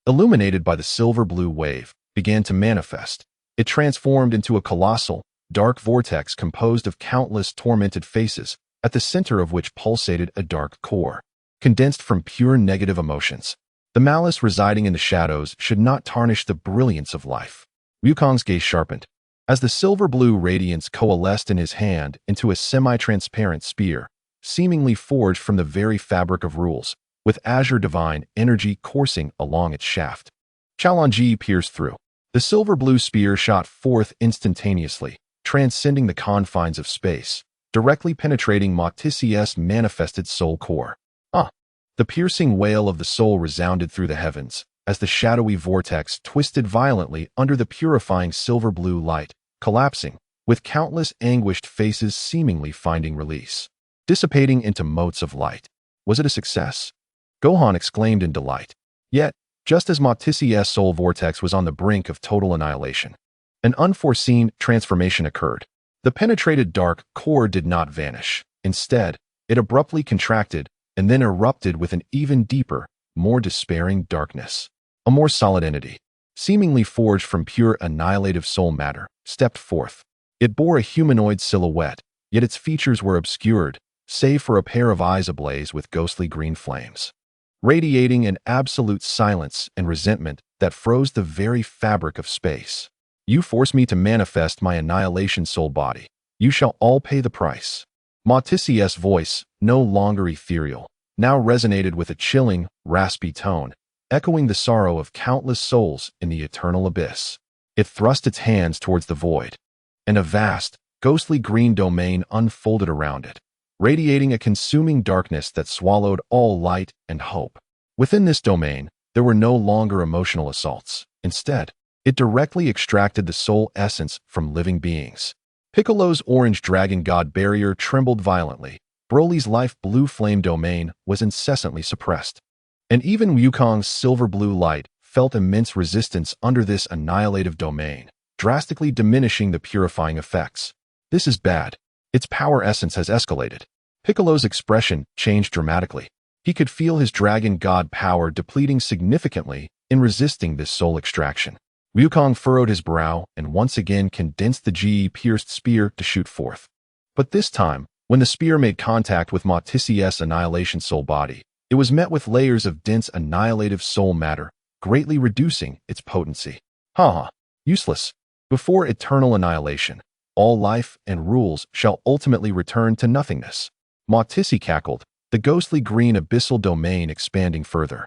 illuminated by the silver-blue wave, began to manifest. It transformed into a colossal, dark vortex composed of countless tormented faces, at the center of which pulsated a dark core, condensed from pure negative emotions. The malice residing in the shadows should not tarnish the brilliance of life. Wukong's gaze sharpened, as the silver-blue radiance coalesced in his hand into a semi-transparent spear, seemingly forged from the very fabric of rules, with azure divine energy coursing along its shaft. Chalanji pierced through. The silver-blue spear shot forth instantaneously, transcending the confines of space, directly penetrating Matissi's manifested soul core. The piercing wail of the soul resounded through the heavens, as the shadowy vortex twisted violently under the purifying silver-blue light, collapsing, with countless anguished faces seemingly finding release, dissipating into motes of light. Was it a success? Gohan exclaimed in delight. Yet, just as Matissi's soul vortex was on the brink of total annihilation, an unforeseen transformation occurred. The penetrated dark core did not vanish. Instead, it abruptly contracted and then erupted with an even deeper, more despairing darkness. A more solid entity, seemingly forged from pure annihilative soul matter, stepped forth. It bore a humanoid silhouette, yet its features were obscured, save for a pair of eyes ablaze with ghostly green flames, radiating an absolute silence and resentment that froze the very fabric of space. You force me to manifest my annihilation soul body. You shall all pay the price. Matissi's voice, no longer ethereal, now resonated with a chilling, raspy tone, echoing the sorrow of countless souls in the eternal abyss. It thrust its hands towards the void, and a vast, ghostly green domain unfolded around it, radiating a consuming darkness that swallowed all light and hope. Within this domain, there were no longer emotional assaults. Instead, it directly extracted the soul essence from living beings. Piccolo's orange dragon god barrier trembled violently. Broly's life blue flame domain was incessantly suppressed. And even Wukong's silver-blue light felt immense resistance under this annihilative domain, drastically diminishing the purifying effects. This is bad. Its power essence has escalated. Piccolo's expression changed dramatically. He could feel his dragon god power depleting significantly in resisting this soul extraction. Wukong furrowed his brow and once again condensed the ge-pierced spear to shoot forth. But this time, when the spear made contact with Matissi's annihilation soul body, it was met with layers of dense annihilative soul matter, greatly reducing its potency. Useless. Before eternal annihilation, all life and rules shall ultimately return to nothingness. Matissi cackled, the ghostly green abyssal domain expanding further,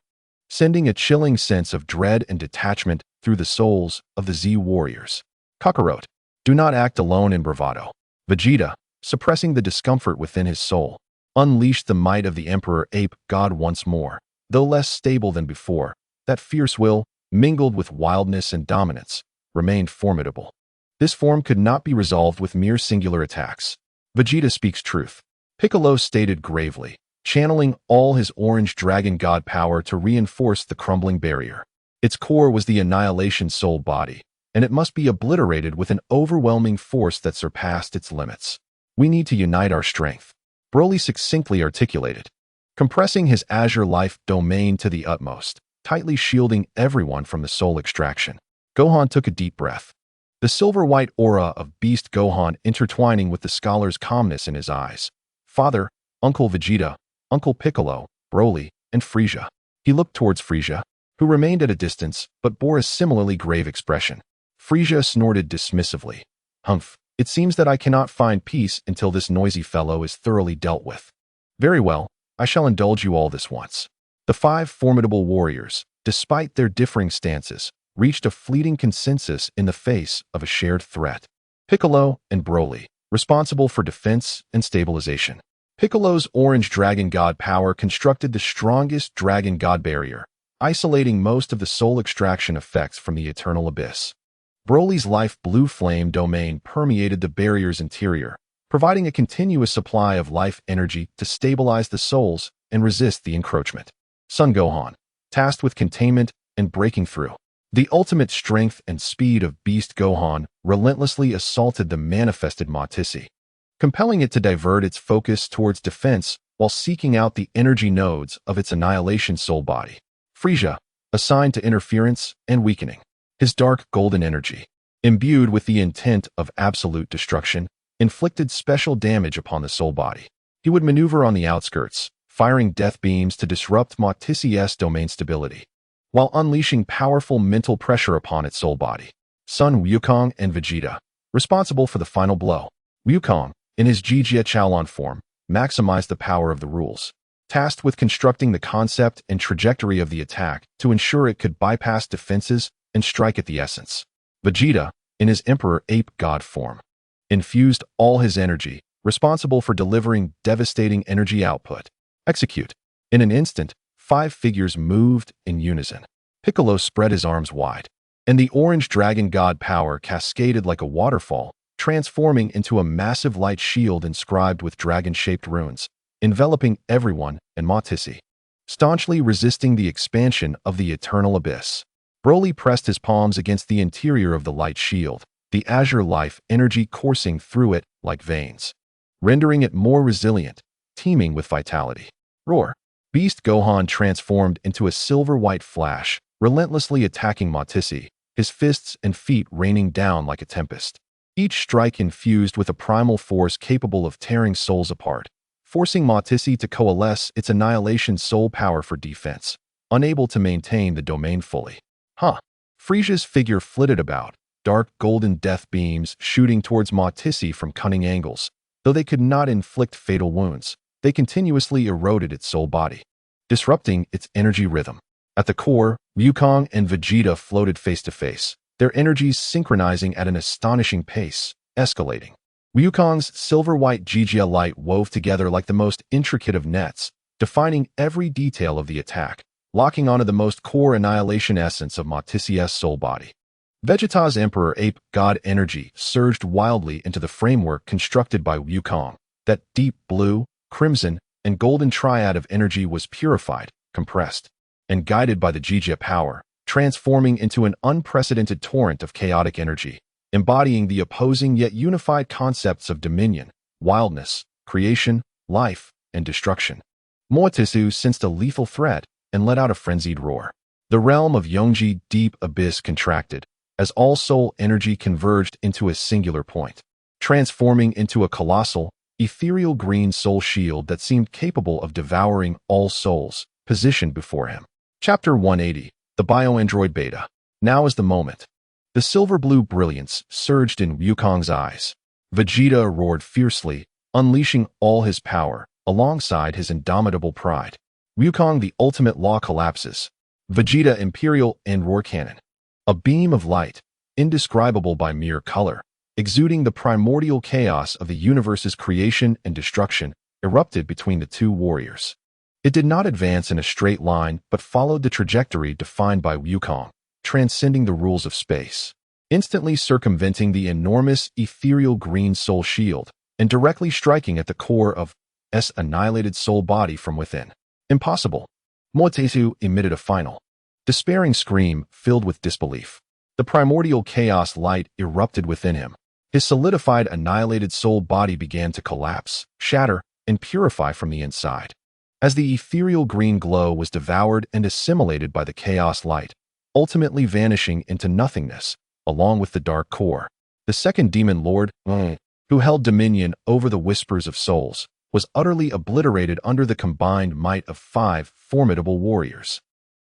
sending a chilling sense of dread and detachment through the souls of the Z warriors. Kakarot, do not act alone in bravado. Vegeta, suppressing the discomfort within his soul, unleashed the might of the Emperor Ape God once more. Though less stable than before, that fierce will, mingled with wildness and dominance, remained formidable. This form could not be resolved with mere singular attacks. Vegeta speaks truth, Piccolo stated gravely, channeling all his orange dragon god power to reinforce the crumbling barrier. Its core was the Annihilation Soul body, and it must be obliterated with an overwhelming force that surpassed its limits. We need to unite our strength, Broly succinctly articulated, compressing his Azure Life domain to the utmost, tightly shielding everyone from the soul extraction. Gohan took a deep breath, the silver-white aura of Beast Gohan intertwining with the scholar's calmness in his eyes. Father, Uncle Vegeta, Uncle Piccolo, Broly, and Frieza. He looked towards Frieza, who remained at a distance but bore a similarly grave expression. Frieza snorted dismissively. Humph, it seems that I cannot find peace until this noisy fellow is thoroughly dealt with. Very well, I shall indulge you all this once. The five formidable warriors, despite their differing stances, reached a fleeting consensus in the face of a shared threat. Piccolo and Broly, responsible for defense and stabilization. Piccolo's orange dragon god power constructed the strongest dragon god barrier, isolating most of the soul extraction effects from the eternal abyss. Broly's life blue flame domain permeated the barrier's interior, providing a continuous supply of life energy to stabilize the souls and resist the encroachment. Son Gohan, tasked with containment and breaking through. The ultimate strength and speed of Beast Gohan relentlessly assaulted the manifested Matissi, compelling it to divert its focus towards defense while seeking out the energy nodes of its Annihilation Soul body. Frieza, assigned to interference and weakening. His dark golden energy, imbued with the intent of absolute destruction, inflicted special damage upon the soul body. He would maneuver on the outskirts, firing death beams to disrupt Matissi's domain stability, while unleashing powerful mental pressure upon its soul body. Son Wukong and Vegeta, responsible for the final blow. Wukong, in his Jijia Chaolan form, maximized the power of the rules, tasked with constructing the concept and trajectory of the attack to ensure it could bypass defenses and strike at the essence. Vegeta, in his Emperor Ape God form, infused all his energy, responsible for delivering devastating energy output. Execute. In an instant, five figures moved in unison. Piccolo spread his arms wide, and the orange dragon god power cascaded like a waterfall, transforming into a massive light shield inscribed with dragon-shaped runes, enveloping everyone and Matissi, staunchly resisting the expansion of the eternal abyss. Broly pressed his palms against the interior of the light shield, the azure life energy coursing through it like veins, rendering it more resilient, teeming with vitality. Roar! Beast Gohan transformed into a silver-white flash, relentlessly attacking Matissi, his fists and feet raining down like a tempest. Each strike infused with a primal force capable of tearing souls apart, forcing Matissi to coalesce its Annihilation Soul power for defense, unable to maintain the domain fully. Frieza's figure flitted about, dark golden death beams shooting towards Matissi from cunning angles. Though they could not inflict fatal wounds, they continuously eroded its soul body, disrupting its energy rhythm. At the core, Wukong and Vegeta floated face to face, their energies synchronizing at an astonishing pace, escalating. Wukong's silver-white Jijia light wove together like the most intricate of nets, defining every detail of the attack, locking onto the most core annihilation essence of Matissi's soul body. Vegeta's Emperor Ape God energy surged wildly into the framework constructed by Wukong. That deep blue, crimson, and golden triad of energy was purified, compressed, and guided by the Jijia power, transforming into an unprecedented torrent of chaotic energy, embodying the opposing yet unified concepts of dominion, wildness, creation, life, and destruction. Moatisu sensed a lethal threat and let out a frenzied roar. The realm of Yongji deep abyss contracted, as all soul energy converged into a singular point, transforming into a colossal, ethereal green soul shield that seemed capable of devouring all souls, positioned before him. Chapter 180, The Bioandroid Beta. Now is the moment. The silver-blue brilliance surged in Wukong's eyes. Vegeta roared fiercely, unleashing all his power, alongside his indomitable pride. Wukong the ultimate law collapses. Vegeta Imperial and Roar Cannon. A beam of light, indescribable by mere color, exuding the primordial chaos of the universe's creation and destruction, erupted between the two warriors. It did not advance in a straight line but followed the trajectory defined by Wukong, transcending the rules of space, instantly circumventing the enormous ethereal green soul shield and directly striking at the core of S annihilated soul body from within. Impossible. Motesu emitted a final, despairing scream filled with disbelief. The primordial chaos light erupted within him. His solidified annihilated soul body began to collapse, shatter, and purify from the inside. As the ethereal green glow was devoured and assimilated by the chaos light, ultimately vanishing into nothingness, along with the dark core, the second demon lord, who held dominion over the whispers of souls, was utterly obliterated under the combined might of 5 formidable warriors.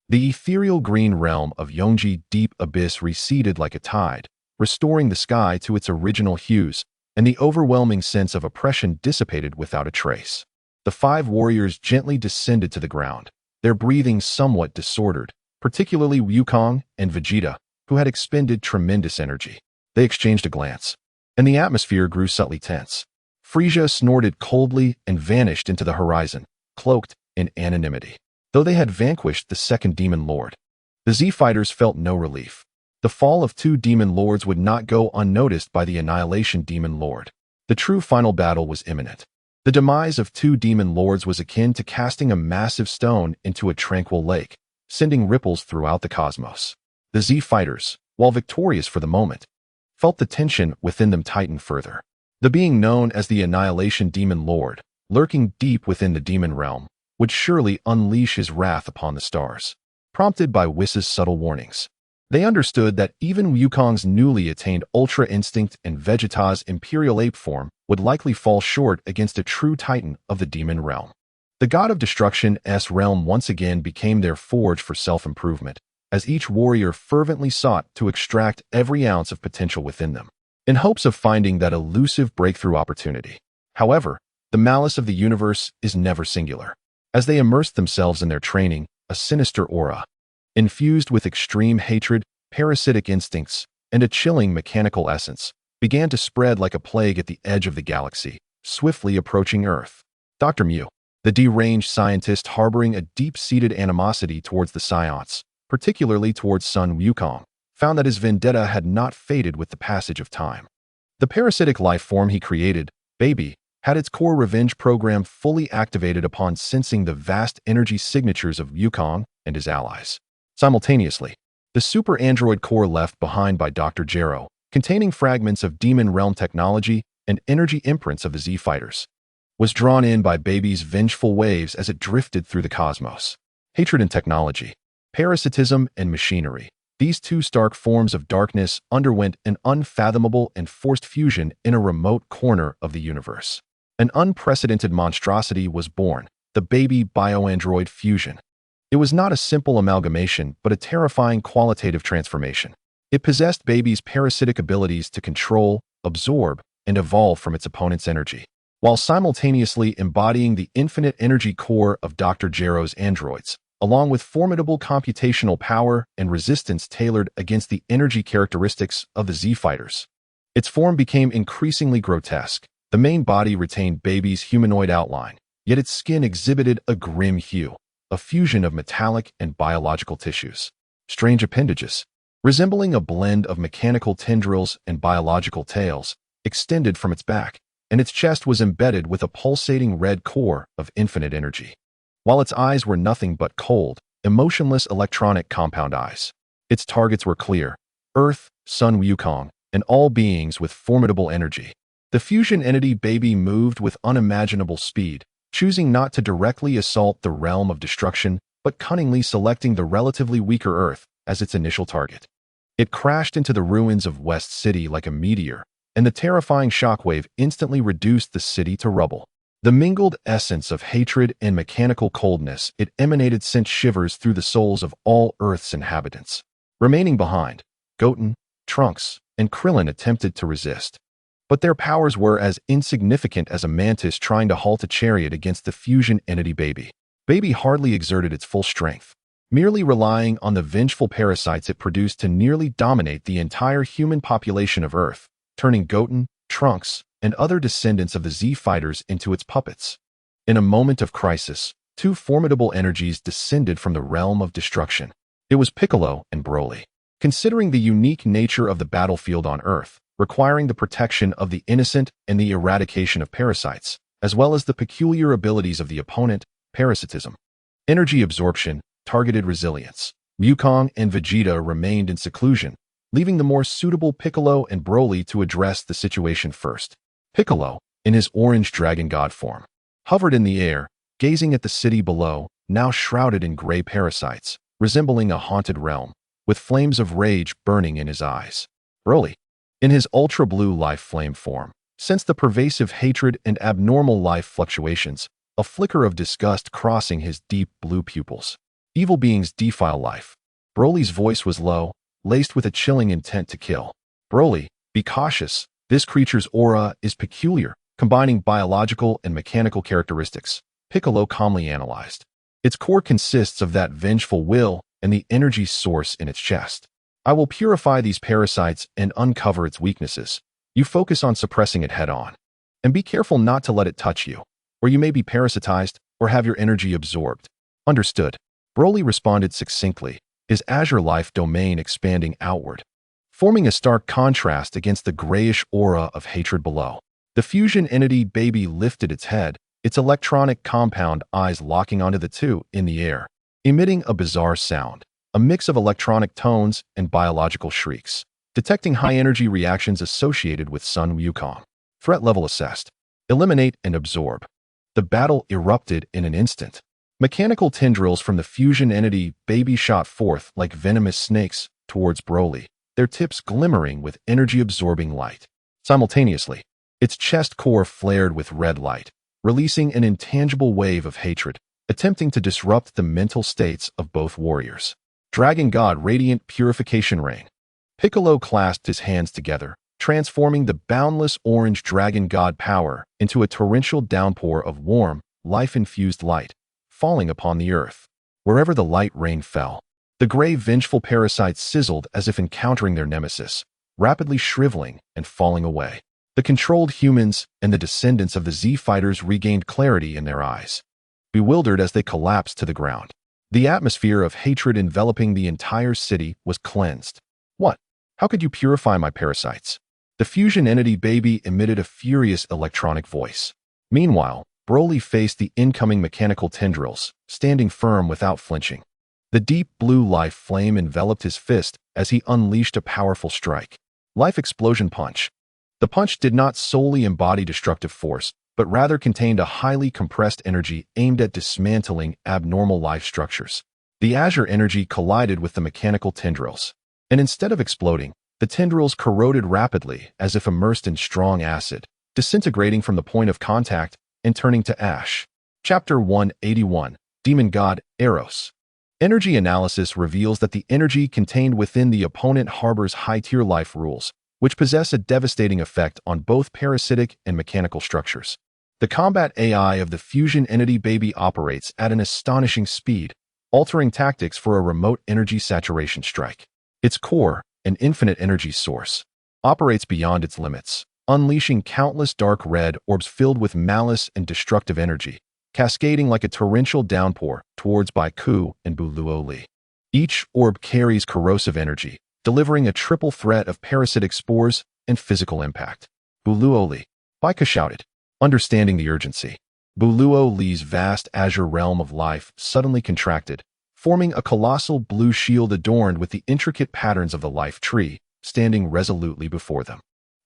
The ethereal green realm of Yongji Deep Abyss receded like a tide, restoring the sky to its original hues, and the overwhelming sense of oppression dissipated without a trace. The 5 warriors gently descended to the ground, their breathing somewhat disordered, particularly Wukong and Vegeta, who had expended tremendous energy. They exchanged a glance, and the atmosphere grew subtly tense. Frieza snorted coldly and vanished into the horizon, cloaked in anonymity. Though they had vanquished the second demon lord, the Z-fighters felt no relief. The fall of 2 demon lords would not go unnoticed by the Annihilation Demon Lord. The true final battle was imminent. The demise of 2 demon lords was akin to casting a massive stone into a tranquil lake, sending ripples throughout the cosmos. The Z-fighters, while victorious for the moment, felt the tension within them tighten further. The being known as the Annihilation Demon Lord, lurking deep within the demon realm, would surely unleash his wrath upon the stars. Prompted by Whis' subtle warnings, they understood that even Wukong's newly attained Ultra Instinct and Vegeta's Imperial Ape form would likely fall short against a true titan of the demon realm. The God of Destruction's realm once again became their forge for self-improvement, as each warrior fervently sought to extract every ounce of potential within them, in hopes of finding that elusive breakthrough opportunity. However, the malice of the universe is never singular. As they immersed themselves in their training, a sinister aura, infused with extreme hatred, parasitic instincts, and a chilling mechanical essence, began to spread like a plague at the edge of the galaxy, swiftly approaching Earth. Dr. Mew, the deranged scientist harboring a deep-seated animosity towards the Saiyans, particularly towards son Wukong, found that his vendetta had not faded with the passage of time. The parasitic life form he created, Baby, had its core revenge program fully activated upon sensing the vast energy signatures of Wukong and his allies. Simultaneously, the super android core left behind by Dr. Gero, containing fragments of demon realm technology and energy imprints of the Z-fighters, was drawn in by Baby's vengeful waves as it drifted through the cosmos. Hatred and technology, parasitism and machinery. These 2 stark forms of darkness underwent an unfathomable and forced fusion in a remote corner of the universe. An unprecedented monstrosity was born, the Baby Bioandroid fusion. It was not a simple amalgamation, but a terrifying qualitative transformation. It possessed Baby's parasitic abilities to control, absorb, and evolve from its opponent's energy, while simultaneously embodying the infinite energy core of Dr. Gero's androids, along with formidable computational power and resistance tailored against the energy characteristics of the Z-fighters. Its form became increasingly grotesque. The main body retained Baby's humanoid outline, yet its skin exhibited a grim hue, a fusion of metallic and biological tissues. Strange appendages, resembling a blend of mechanical tendrils and biological tails, extended from its back, and its chest was embedded with a pulsating red core of infinite energy. While its eyes were nothing but cold, emotionless electronic compound eyes, its targets were clear: Earth, Sun Wukong, and all beings with formidable energy. The fusion entity Baby moved with unimaginable speed, choosing not to directly assault the realm of destruction, but cunningly selecting the relatively weaker Earth as its initial target. It crashed into the ruins of West City like a meteor, and the terrifying shockwave instantly reduced the city to rubble. The mingled essence of hatred and mechanical coldness it emanated sent shivers through the souls of all Earth's inhabitants. Remaining behind, Goten, Trunks, and Krillin attempted to resist, but their powers were as insignificant as a mantis trying to halt a chariot against the fusion entity Baby. Baby hardly exerted its full strength, merely relying on the vengeful parasites it produced to nearly dominate the entire human population of Earth, turning Goten, Trunks, and other descendants of the Z-fighters into its puppets. In a moment of crisis, two formidable energies descended from the realm of destruction. It was Piccolo and Broly. Considering the unique nature of the battlefield on Earth, requiring the protection of the innocent and the eradication of parasites, as well as the peculiar abilities of the opponent, parasitism, energy absorption, targeted resilience, Wukong and Vegeta remained in seclusion, leaving the more suitable Piccolo and Broly to address the situation first. Piccolo, in his orange dragon god form, hovered in the air, gazing at the city below, now shrouded in gray parasites, resembling a haunted realm, with flames of rage burning in his eyes. Broly, in his ultra-blue life flame form, sensed the pervasive hatred and abnormal life fluctuations, a flicker of disgust crossing his deep blue pupils. Evil beings defile life. Broly's voice was low, laced with a chilling intent to kill. Broly, be cautious. This creature's aura is peculiar, combining biological and mechanical characteristics, Piccolo calmly analyzed. Its core consists of that vengeful will and the energy source in its chest. I will purify these parasites and uncover its weaknesses. You focus on suppressing it head-on. And be careful not to let it touch you, or you may be parasitized or have your energy absorbed. Understood. Broly responded succinctly, his azure life domain expanding outward, forming a stark contrast against the grayish aura of hatred below. The fusion entity baby lifted its head, its electronic compound eyes locking onto the two in the air, emitting a bizarre sound, a mix of electronic tones and biological shrieks, detecting high-energy reactions associated with Sun Wukong. Threat level assessed. Eliminate and absorb. The battle erupted in an instant. Mechanical tendrils from the fusion entity baby shot forth like venomous snakes towards Broly, their tips glimmering with energy-absorbing light. Simultaneously, its chest core flared with red light, releasing an intangible wave of hatred, attempting to disrupt the mental states of both warriors. Dragon God Radiant Purification Rain. Piccolo clasped his hands together, transforming the boundless orange Dragon God power into a torrential downpour of warm, life-infused light, falling upon the earth. Wherever the light rain fell, the gray vengeful parasites sizzled as if encountering their nemesis, rapidly shriveling and falling away. The controlled humans and the descendants of the Z-fighters regained clarity in their eyes, bewildered as they collapsed to the ground. The atmosphere of hatred enveloping the entire city was cleansed. What? How could you purify my parasites? The fusion entity baby emitted a furious electronic voice. Meanwhile, Broly faced the incoming mechanical tendrils, standing firm without flinching. The deep blue life flame enveloped his fist as he unleashed a powerful strike. Life Explosion Punch. The punch did not solely embody destructive force, but rather contained a highly compressed energy aimed at dismantling abnormal life structures. The azure energy collided with the mechanical tendrils, and instead of exploding, the tendrils corroded rapidly as if immersed in strong acid, disintegrating from the point of contact and turning to ash. Chapter 181, Demon God, Eros. Energy analysis reveals that the energy contained within the opponent harbors high-tier life rules, which possess a devastating effect on both parasitic and mechanical structures. The combat AI of the fusion entity baby operates at an astonishing speed, altering tactics for a remote energy saturation strike. Its core, an infinite energy source, operates beyond its limits, unleashing countless dark red orbs filled with malice and destructive energy, cascading like a torrential downpour towards Baiku and Buluoli. Each orb carries corrosive energy, delivering a triple threat of parasitic spores and physical impact. Buluoli, Baiku shouted, understanding the urgency. Buluoli's vast azure realm of life suddenly contracted, forming a colossal blue shield adorned with the intricate patterns of the life tree, standing resolutely before them.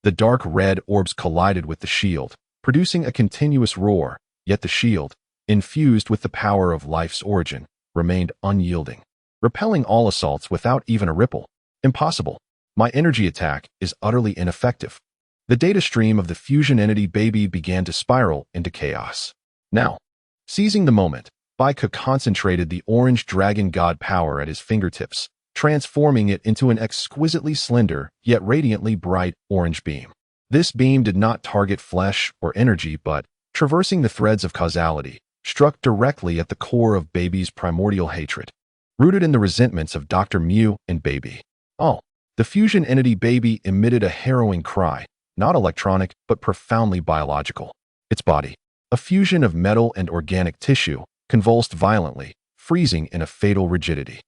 The dark red orbs collided with the shield, producing a continuous roar, yet the shield, infused with the power of life's origin, remained unyielding, repelling all assaults without even a ripple. Impossible. My energy attack is utterly ineffective. The data stream of the fusion entity baby began to spiral into chaos. Now, seizing the moment, Baiku concentrated the orange dragon god power at his fingertips, transforming it into an exquisitely slender, yet radiantly bright orange beam. This beam did not target flesh or energy but, traversing the threads of causality, struck directly at the core of Baby's primordial hatred, rooted in the resentments of Dr. Mew and Baby. Oh, the fusion entity Baby emitted a harrowing cry, not electronic but profoundly biological. Its body, a fusion of metal and organic tissue, convulsed violently, freezing in a fatal rigidity.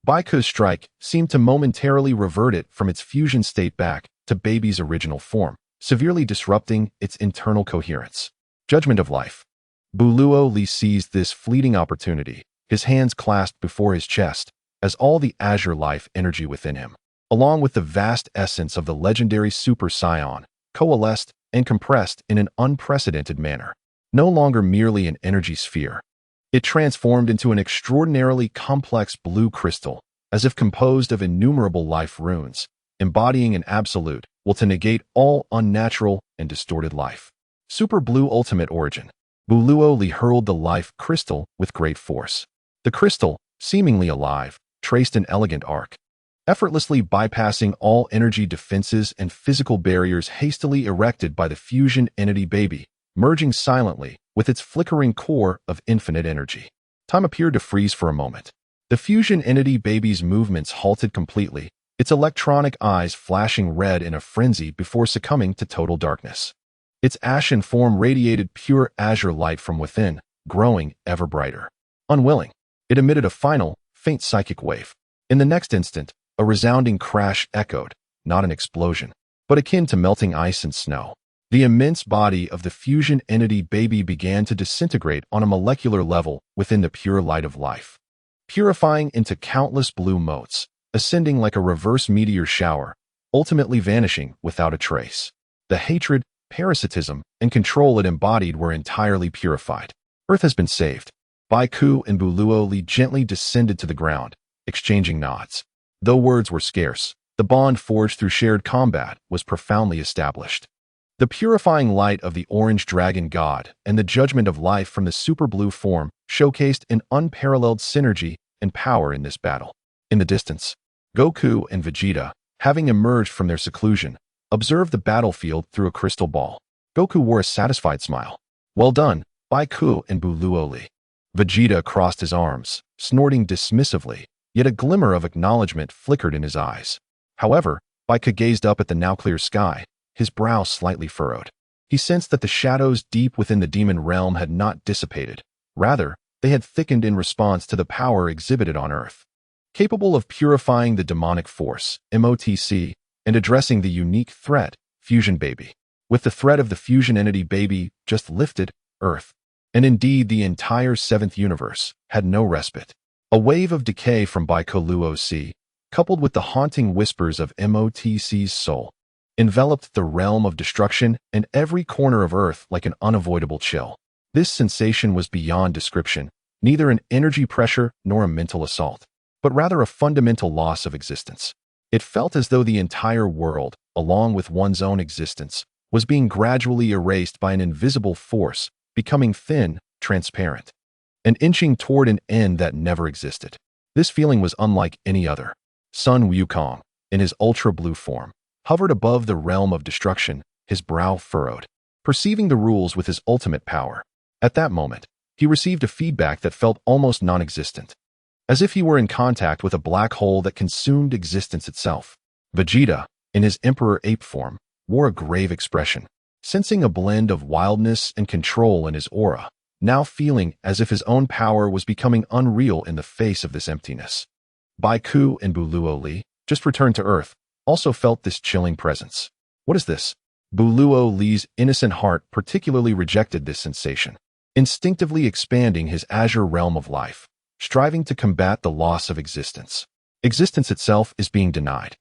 Baiku's strike seemed to momentarily revert it from its fusion state back to Baby's original form, severely disrupting its internal coherence. Judgment of life. Buluo Li seized this fleeting opportunity, his hands clasped before his chest, as all the azure life energy within him, along with the vast essence of the legendary Super Saiyan, coalesced and compressed in an unprecedented manner. No longer merely an energy sphere, it transformed into an extraordinarily complex blue crystal, as if composed of innumerable life runes, embodying an absolute will to negate all unnatural and distorted life. Super Blue Ultimate Origin. Buluo Li hurled the life crystal with great force. The crystal, seemingly alive, traced an elegant arc, effortlessly bypassing all energy defenses and physical barriers hastily erected by the fusion entity Baby, merging silently with its flickering core of infinite energy. Time appeared to freeze for a moment. The fusion entity Baby's movements halted completely, its electronic eyes flashing red in a frenzy before succumbing to total darkness. Its ashen form radiated pure azure light from within, growing ever brighter. Unwilling, it emitted a final, faint psychic wave. In the next instant, a resounding crash echoed, not an explosion, but akin to melting ice and snow. The immense body of the fusion entity Baby began to disintegrate on a molecular level within the pure light of life, purifying into countless blue motes, ascending like a reverse meteor shower, ultimately vanishing without a trace. The hatred, parasitism, and control it embodied were entirely purified. Earth has been saved. Baiku and Buluo Li gently descended to the ground, exchanging nods. Though words were scarce, the bond forged through shared combat was profoundly established. The purifying light of the orange dragon god and the judgment of life from the super blue form showcased an unparalleled synergy and power in this battle. In the distance, Goku and Vegeta, having emerged from their seclusion, observed the battlefield through a crystal ball. Goku wore a satisfied smile. Well done, Baiku and Buluo Li. Vegeta crossed his arms, snorting dismissively, yet a glimmer of acknowledgement flickered in his eyes. However, Baiku gazed up at the now clear sky, his brow slightly furrowed. He sensed that the shadows deep within the demon realm had not dissipated. Rather, they had thickened in response to the power exhibited on Earth. Capable of purifying the demonic force, MOTC, and addressing the unique threat, Fusion Baby. With the threat of the fusion entity Baby just lifted, Earth, and indeed the entire seventh universe, had no respite. A wave of decay from Baiku C, coupled with the haunting whispers of MOTC's soul, enveloped the realm of destruction and every corner of Earth like an unavoidable chill. This sensation was beyond description, neither an energy pressure nor a mental assault, but rather a fundamental loss of existence. It felt as though the entire world, along with one's own existence, was being gradually erased by an invisible force, becoming thin, transparent, and inching toward an end that never existed. This feeling was unlike any other. Sun Wukong, in his ultra-blue form, hovered above the realm of destruction, his brow furrowed, perceiving the rules with his ultimate power. At that moment, he received a feedback that felt almost non-existent, as if he were in contact with a black hole that consumed existence itself. Vegeta, in his Emperor Ape form, wore a grave expression, sensing a blend of wildness and control in his aura, now feeling as if his own power was becoming unreal in the face of this emptiness. Baiku and Buluo Li, just returned to Earth, also felt this chilling presence. What is this? Buluo Li's innocent heart particularly rejected this sensation, instinctively expanding his azure realm of life, striving to combat the loss of existence. Existence itself is being denied.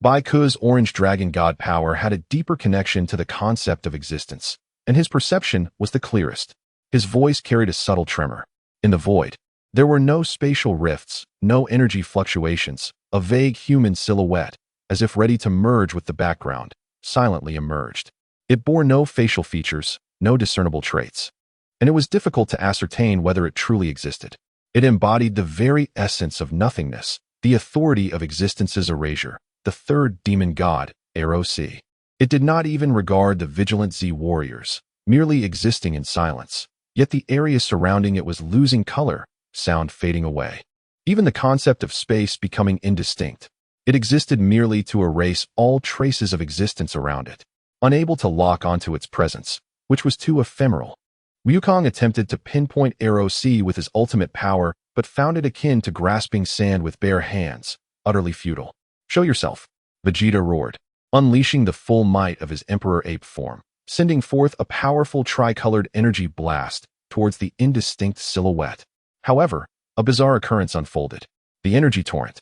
Baiku's orange dragon god power had a deeper connection to the concept of existence, and his perception was the clearest. His voice carried a subtle tremor. In the void, there were no spatial rifts, no energy fluctuations, a vague human silhouette, as if ready to merge with the background, silently emerged. It bore no facial features, no discernible traits, and it was difficult to ascertain whether it truly existed. It embodied the very essence of nothingness, the authority of existence's erasure, the third demon god, ROC. It did not even regard the vigilant Z warriors, merely existing in silence, yet the area surrounding it was losing color, sound fading away. Even the concept of space becoming indistinct. It existed merely to erase all traces of existence around it, unable to lock onto its presence, which was too ephemeral. Wukong attempted to pinpoint Arrow C with his ultimate power, but found it akin to grasping sand with bare hands, utterly futile. Show yourself, Vegeta roared, unleashing the full might of his Emperor Ape form, sending forth a powerful tricolored energy blast towards the indistinct silhouette. However, a bizarre occurrence unfolded. The energy torrent,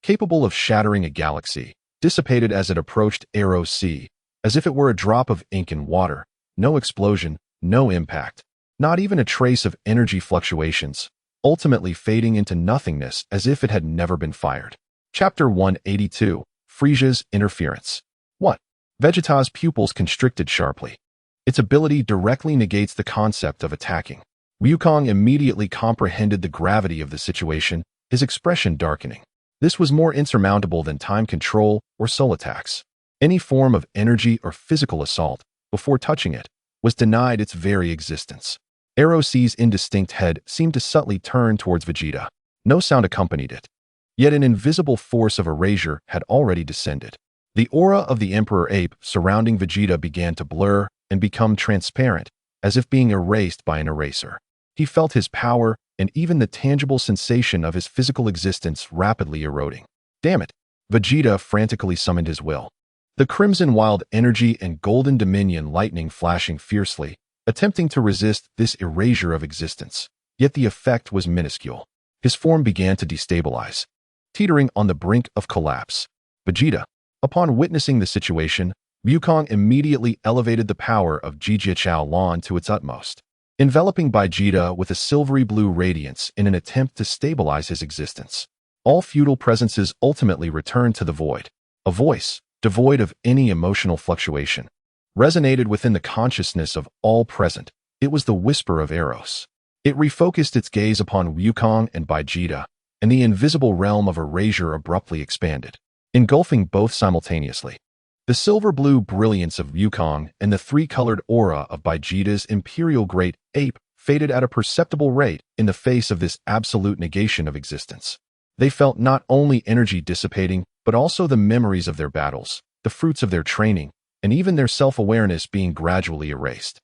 capable of shattering a galaxy, dissipated as it approached Arrow C, as if it were a drop of ink in water. No explosion, no impact, not even a trace of energy fluctuations, ultimately fading into nothingness as if it had never been fired. Chapter 182, Frieza's Interference. What? Vegeta's pupils constricted sharply. Its ability directly negates the concept of attacking. Wukong immediately comprehended the gravity of the situation, his expression darkening. This was more insurmountable than time control or soul attacks. Any form of energy or physical assault, before touching it, was denied its very existence. Arrow C's indistinct head seemed to subtly turn towards Vegeta. No sound accompanied it. Yet an invisible force of erasure had already descended. The aura of the Emperor Ape surrounding Vegeta began to blur and become transparent, as if being erased by an eraser. He felt his power and even the tangible sensation of his physical existence rapidly eroding. Damn it! Vegeta frantically summoned his will. The crimson wild energy and golden dominion lightning flashing fiercely, attempting to resist this erasure of existence. Yet the effect was minuscule. His form began to destabilize, teetering on the brink of collapse. Vegeta, upon witnessing the situation, Wukong immediately elevated the power of Jijia Lan to its utmost, enveloping Vegeta with a silvery blue radiance in an attempt to stabilize his existence. All feudal presences ultimately returned to the void. A voice, devoid of any emotional fluctuation, resonated within the consciousness of all present. It was the whisper of Eros. It refocused its gaze upon Wukong and Vegeta, and the invisible realm of erasure abruptly expanded, engulfing both simultaneously. The silver-blue brilliance of Wukong and the three-colored aura of Vegeta's Imperial Great Ape faded at a perceptible rate in the face of this absolute negation of existence. They felt not only energy dissipating, but also the memories of their battles, the fruits of their training, and even their self-awareness being gradually erased.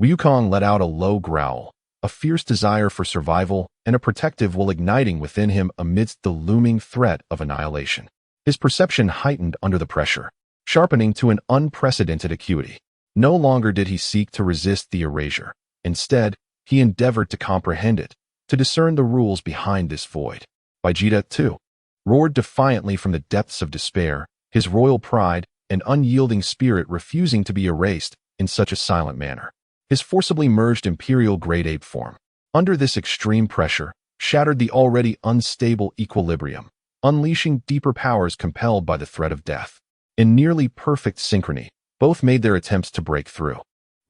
Wukong let out a low growl, a fierce desire for survival and a protective will igniting within him amidst the looming threat of annihilation. His perception heightened under the pressure, sharpening to an unprecedented acuity. No longer did he seek to resist the erasure. Instead, he endeavored to comprehend it, to discern the rules behind this void. Vegeta, too, roared defiantly from the depths of despair, his royal pride and unyielding spirit refusing to be erased in such a silent manner. His forcibly merged Imperial Great Ape form, under this extreme pressure, shattered the already unstable equilibrium, unleashing deeper powers compelled by the threat of death. In nearly perfect synchrony, both made their attempts to break through.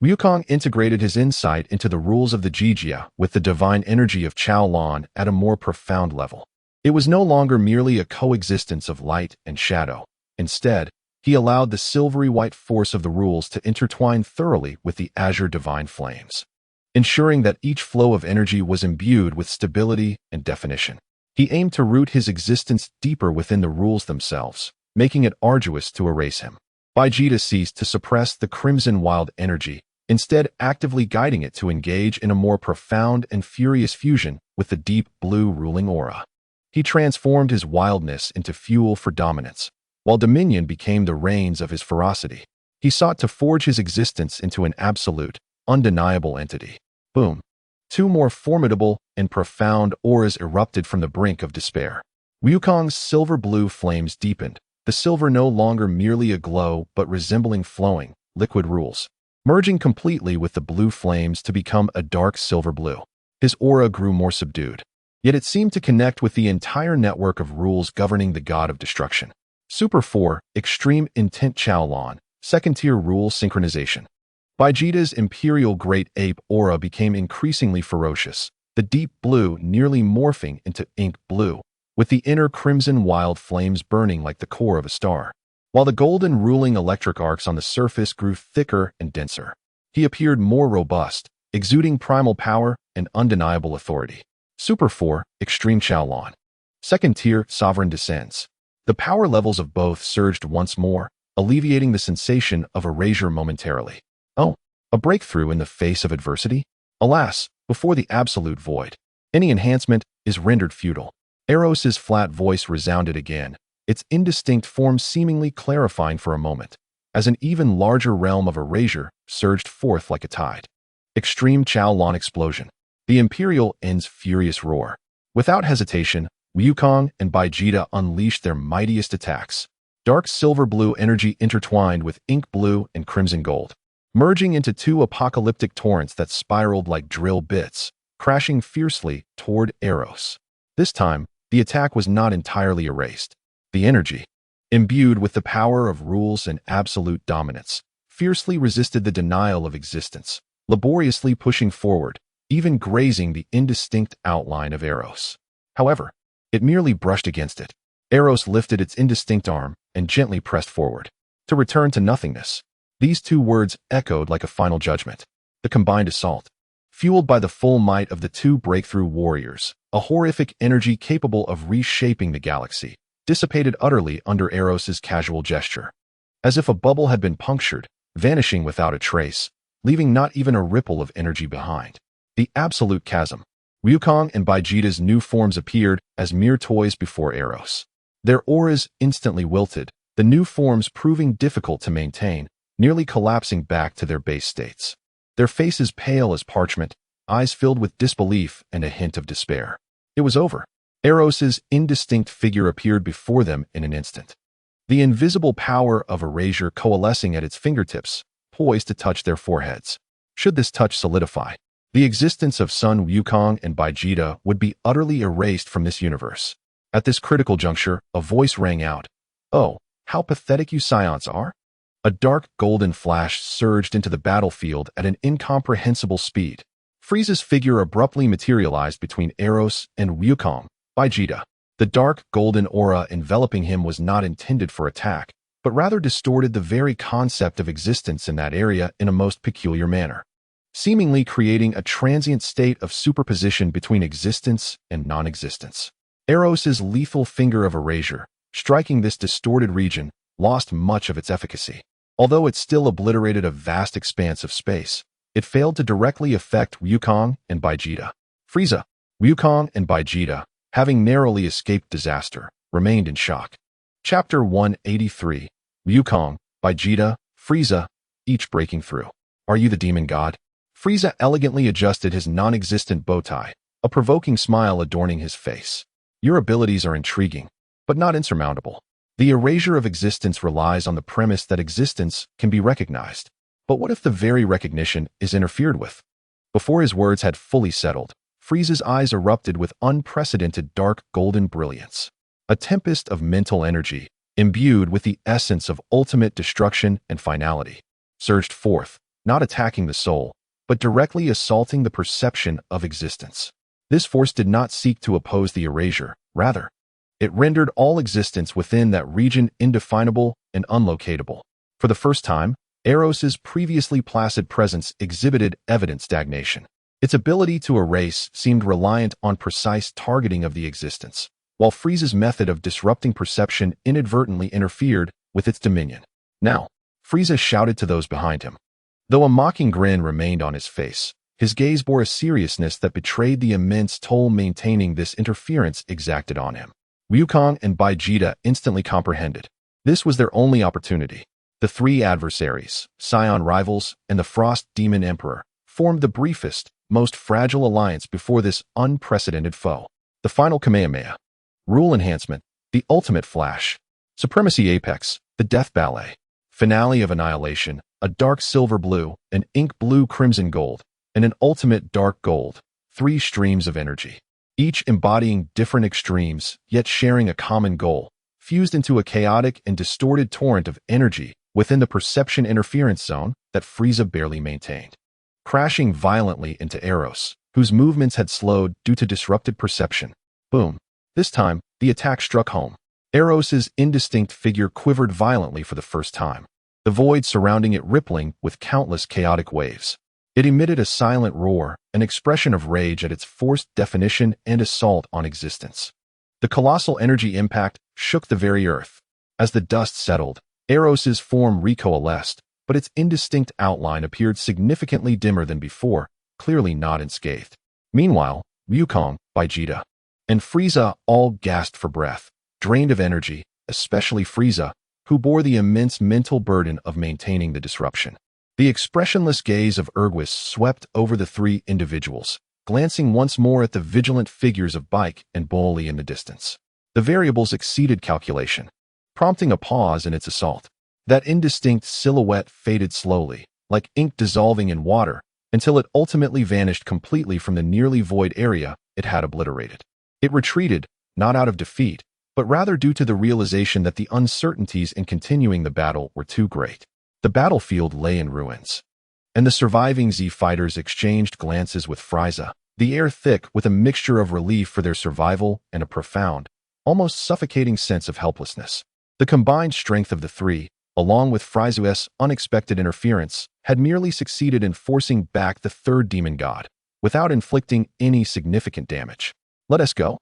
Wukong integrated his insight into the rules of the Jijia with the divine energy of Chao Lan at a more profound level. It was no longer merely a coexistence of light and shadow. Instead, he allowed the silvery white force of the rules to intertwine thoroughly with the azure divine flames, ensuring that each flow of energy was imbued with stability and definition. He aimed to root his existence deeper within the rules themselves, making it arduous to erase him. Vegeta ceased to suppress the crimson wild energy, instead actively guiding it to engage in a more profound and furious fusion with the deep blue ruling aura. He transformed his wildness into fuel for dominance, while dominion became the reins of his ferocity. He sought to forge his existence into an absolute, undeniable entity. Boom. Two more formidable and profound auras erupted from the brink of despair. Wukong's silver-blue flames deepened, the silver no longer merely aglow but resembling flowing, liquid rules, merging completely with the blue flames to become a dark silver blue. His aura grew more subdued, yet it seemed to connect with the entire network of rules governing the god of destruction. Super 4, Extreme Intent Chao Lan, Second-Tier Rule Synchronization. Vegeta's Imperial Great Ape aura became increasingly ferocious, the deep blue nearly morphing into ink blue, with the inner crimson wild flames burning like the core of a star, while the golden ruling electric arcs on the surface grew thicker and denser. He appeared more robust, exuding primal power and undeniable authority. Super 4, Extreme Chao Lan. Second-Tier Sovereign descends. The power levels of both surged once more, alleviating the sensation of erasure momentarily. Oh, a breakthrough in the face of adversity? Alas, before the absolute void, any enhancement is rendered futile. Eros's flat voice resounded again, its indistinct form seemingly clarifying for a moment, as an even larger realm of erasure surged forth like a tide. Extreme Chaolan explosion. The Imperial End's furious roar. Without hesitation, Wukong and Vegeta unleashed their mightiest attacks. Dark silver-blue energy intertwined with ink blue and crimson gold, merging into two apocalyptic torrents that spiraled like drill bits, crashing fiercely toward Eros. This time, the attack was not entirely erased. The energy, imbued with the power of rules and absolute dominance, fiercely resisted the denial of existence, laboriously pushing forward, even grazing the indistinct outline of Eros. However, it merely brushed against it. Eros lifted its indistinct arm and gently pressed forward, to return to nothingness. These two words echoed like a final judgment. The combined assault, fueled by the full might of the two breakthrough warriors, a horrific energy capable of reshaping the galaxy, dissipated utterly under Eros's casual gesture. As if a bubble had been punctured, vanishing without a trace, leaving not even a ripple of energy behind. The absolute chasm. Wukong and Vegeta's new forms appeared as mere toys before Eros. Their auras instantly wilted, the new forms proving difficult to maintain, nearly collapsing back to their base states. Their faces pale as parchment, eyes filled with disbelief and a hint of despair. It was over. Eros's indistinct figure appeared before them in an instant. The invisible power of erasure coalescing at its fingertips, poised to touch their foreheads. Should this touch solidify, the existence of Son Wukong and Vegeta would be utterly erased from this universe. At this critical juncture, a voice rang out. "Oh, how pathetic you Saiyans are!" A dark golden flash surged into the battlefield at an incomprehensible speed. Frieza's figure abruptly materialized between Eros and Wukong, Vegeta. The dark golden aura enveloping him was not intended for attack, but rather distorted the very concept of existence in that area in a most peculiar manner, seemingly creating a transient state of superposition between existence and non-existence. Eros's lethal finger of erasure, striking this distorted region, lost much of its efficacy. Although it still obliterated a vast expanse of space, it failed to directly affect Wukong and Vegeta. Frieza, Wukong and Vegeta, having narrowly escaped disaster, remained in shock. Chapter 183. Wukong, Vegeta, Frieza, each breaking through. Are you the demon god? Frieza elegantly adjusted his non-existent bow tie, a provoking smile adorning his face. Your abilities are intriguing, but not insurmountable. The erasure of existence relies on the premise that existence can be recognized. But what if the very recognition is interfered with? Before his words had fully settled, Frieza's eyes erupted with unprecedented dark golden brilliance. A tempest of mental energy, imbued with the essence of ultimate destruction and finality, surged forth, not attacking the soul, but directly assaulting the perception of existence. This force did not seek to oppose the erasure, rather, it rendered all existence within that region indefinable and unlocatable. For the first time, Eros's previously placid presence exhibited evident stagnation. Its ability to erase seemed reliant on precise targeting of the existence, while Frieza's method of disrupting perception inadvertently interfered with its dominion. Now, Frieza shouted to those behind him. Though a mocking grin remained on his face, his gaze bore a seriousness that betrayed the immense toll maintaining this interference exacted on him. Wukong and Vegeta instantly comprehended. This was their only opportunity. The three adversaries, Saiyan rivals and the Frost Demon Emperor, formed the briefest, most fragile alliance before this unprecedented foe. The final Kamehameha. Rule enhancement, the ultimate flash. Supremacy apex, the death ballet. Finale of annihilation, a dark silver blue, an ink blue crimson gold, and an ultimate dark gold, 3 streams of energy, each embodying different extremes, yet sharing a common goal, fused into a chaotic and distorted torrent of energy within the perception interference zone that Frieza barely maintained. Crashing violently into Eros, whose movements had slowed due to disrupted perception. Boom. This time, the attack struck home. Eros's indistinct figure quivered violently for the first time, the void surrounding it rippling with countless chaotic waves. It emitted a silent roar, an expression of rage at its forced definition and assault on existence. The colossal energy impact shook the very earth. As the dust settled, Eros's form recoalesced, but its indistinct outline appeared significantly dimmer than before, clearly not unscathed. Meanwhile, Wukong, Vegeta, and Frieza all gasped for breath, drained of energy, especially Frieza, who bore the immense mental burden of maintaining the disruption. The expressionless gaze of Erguis swept over the three individuals, glancing once more at the vigilant figures of Bike and Broly in the distance. The variables exceeded calculation, prompting a pause in its assault. That indistinct silhouette faded slowly, like ink dissolving in water, until it ultimately vanished completely from the nearly void area it had obliterated. It retreated, not out of defeat, but rather due to the realization that the uncertainties in continuing the battle were too great. The battlefield lay in ruins, and the surviving Z fighters exchanged glances with Frieza, the air thick with a mixture of relief for their survival and a profound, almost suffocating sense of helplessness. The combined strength of the three, along with Frieza's unexpected interference, had merely succeeded in forcing back the third demon god, without inflicting any significant damage. "Let us go,"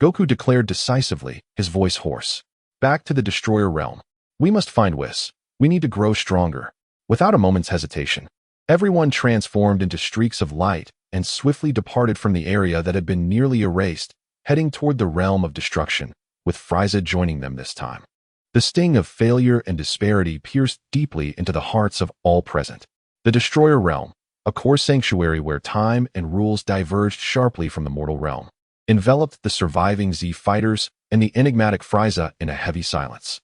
Goku declared decisively, his voice hoarse. "Back to the Destroyer Realm. We must find Whis. We need to grow stronger." Without a moment's hesitation, everyone transformed into streaks of light and swiftly departed from the area that had been nearly erased, heading toward the realm of destruction, with Frieza joining them this time. The sting of failure and disparity pierced deeply into the hearts of all present. The Destroyer Realm, a core sanctuary where time and rules diverged sharply from the mortal realm, enveloped the surviving Z fighters and the enigmatic Frieza in a heavy silence.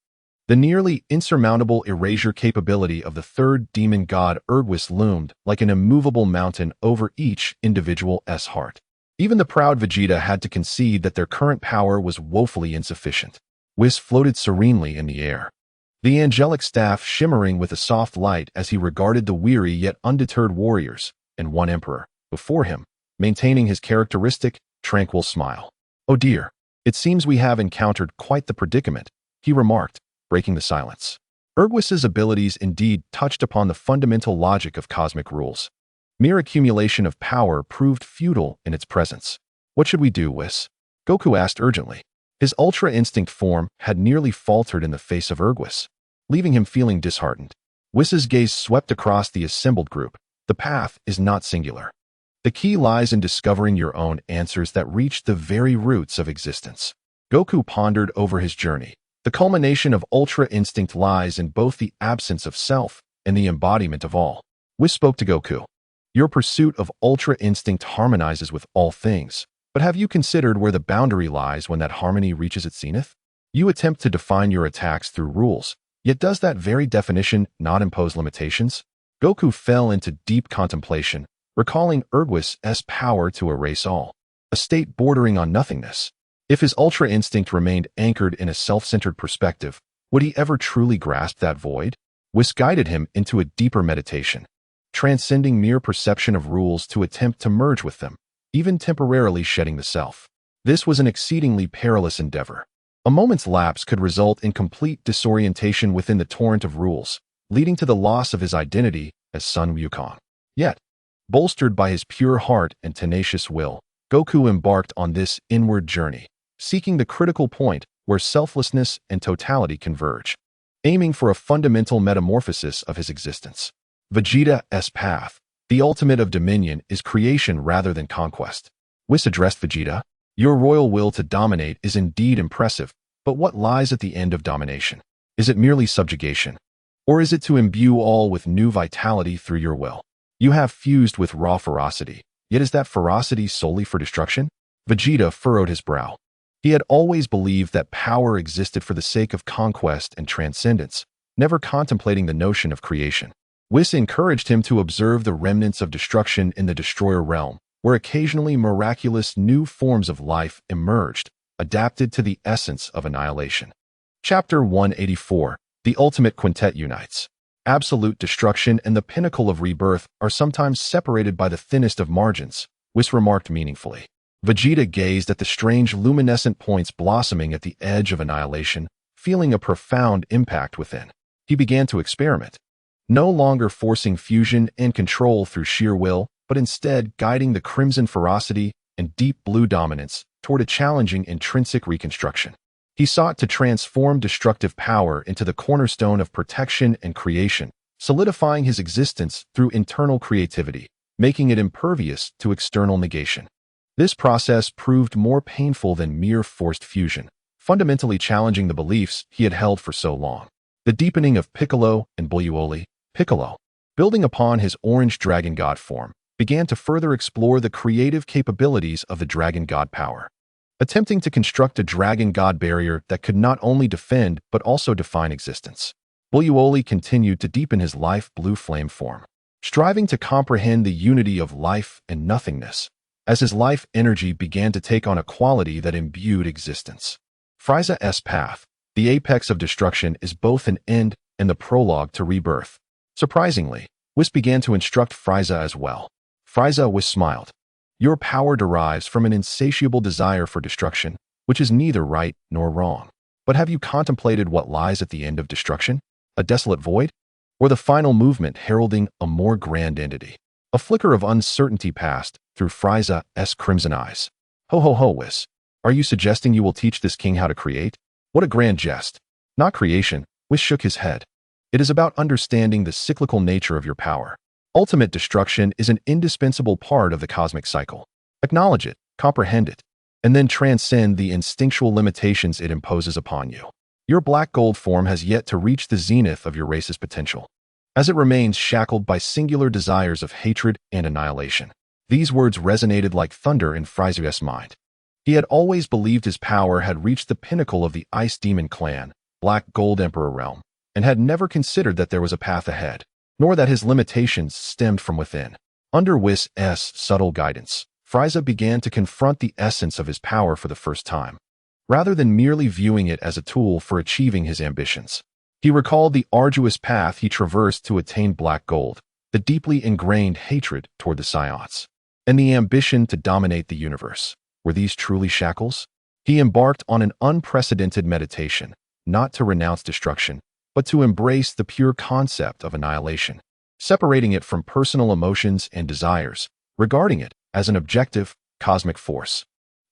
The nearly insurmountable erasure capability of the third demon god Erguis loomed like an immovable mountain over each individual heart. Even the proud Vegeta had to concede that their current power was woefully insufficient. Whis floated serenely in the air, the angelic staff shimmering with a soft light as he regarded the weary yet undeterred warriors, and one emperor, before him, maintaining his characteristic, tranquil smile. "Oh dear, it seems we have encountered quite the predicament," he remarked, breaking the silence. Erguis's abilities indeed touched upon the fundamental logic of cosmic rules. Mere accumulation of power proved futile in its presence. "What should we do, Whis?" Goku asked urgently. His Ultra Instinct form had nearly faltered in the face of Erguis, leaving him feeling disheartened. Whis's gaze swept across the assembled group. "The path is not singular. The key lies in discovering your own answers that reach the very roots of existence." Goku pondered over his journey. The culmination of Ultra Instinct lies in both the absence of self and the embodiment of all. Whis spoke to Goku. "Your pursuit of Ultra Instinct harmonizes with all things, but have you considered where the boundary lies when that harmony reaches its zenith? You attempt to define your attacks through rules, yet does that very definition not impose limitations?" Goku fell into deep contemplation, recalling Erguis's power to erase all, a state bordering on nothingness. If his Ultra Instinct remained anchored in a self-centered perspective, would he ever truly grasp that void? Whis guided him into a deeper meditation, transcending mere perception of rules to attempt to merge with them, even temporarily shedding the self. This was an exceedingly perilous endeavor. A moment's lapse could result in complete disorientation within the torrent of rules, leading to the loss of his identity as Sun Wukong. Yet, bolstered by his pure heart and tenacious will, Goku embarked on this inward journey, seeking the critical point where selflessness and totality converge, aiming for a fundamental metamorphosis of his existence. Vegeta's path, the ultimate of dominion, is creation rather than conquest. Whis addressed Vegeta. "Your royal will to dominate is indeed impressive, but what lies at the end of domination? Is it merely subjugation? Or is it to imbue all with new vitality through your will? You have fused with raw ferocity, yet is that ferocity solely for destruction?" Vegeta furrowed his brow. He had always believed that power existed for the sake of conquest and transcendence, never contemplating the notion of creation. Whis encouraged him to observe the remnants of destruction in the Destroyer Realm, where occasionally miraculous new forms of life emerged, adapted to the essence of annihilation. Chapter 184, The Ultimate Quintet Unites. Absolute destruction and the pinnacle of rebirth are sometimes separated by the thinnest of margins, Whis remarked meaningfully. Vegeta gazed at the strange luminescent points blossoming at the edge of annihilation, feeling a profound impact within. He began to experiment, no longer forcing fusion and control through sheer will, but instead guiding the crimson ferocity and deep blue dominance toward a challenging intrinsic reconstruction. He sought to transform destructive power into the cornerstone of protection and creation, solidifying his existence through internal creativity, making it impervious to external negation. This process proved more painful than mere forced fusion, fundamentally challenging the beliefs he had held for so long. The deepening of Piccolo and Broly, Piccolo, building upon his orange dragon god form, began to further explore the creative capabilities of the dragon god power, attempting to construct a dragon god barrier that could not only defend but also define existence. Broly continued to deepen his life blue flame form, striving to comprehend the unity of life and nothingness, as his life energy began to take on a quality that imbued existence. Frieza's path, the apex of destruction, is both an end and the prologue to rebirth. Surprisingly, Whis began to instruct Frieza as well. Frieza smiled. Your power derives from an insatiable desire for destruction, which is neither right nor wrong. But have you contemplated what lies at the end of destruction? A desolate void? Or the final movement heralding a more grand entity? A flicker of uncertainty passed through Frieza's crimson eyes. Ho ho ho, Whis. Are you suggesting you will teach this king how to create? What a grand jest. Not creation, Whis shook his head. It is about understanding the cyclical nature of your power. Ultimate destruction is an indispensable part of the cosmic cycle. Acknowledge it, comprehend it, and then transcend the instinctual limitations it imposes upon you. Your black gold form has yet to reach the zenith of your race's potential, as it remains shackled by singular desires of hatred and annihilation. These words resonated like thunder in Frieza's mind. He had always believed his power had reached the pinnacle of the Ice Demon clan, Black Gold Emperor realm, and had never considered that there was a path ahead, nor that his limitations stemmed from within. Under Whis' subtle guidance, Frieza began to confront the essence of his power for the first time, rather than merely viewing it as a tool for achieving his ambitions. He recalled the arduous path he traversed to attain Black Gold, the deeply ingrained hatred toward the Saiyans, and the ambition to dominate the universe. Were these truly shackles? He embarked on an unprecedented meditation, not to renounce destruction, but to embrace the pure concept of annihilation, separating it from personal emotions and desires, regarding it as an objective, cosmic force.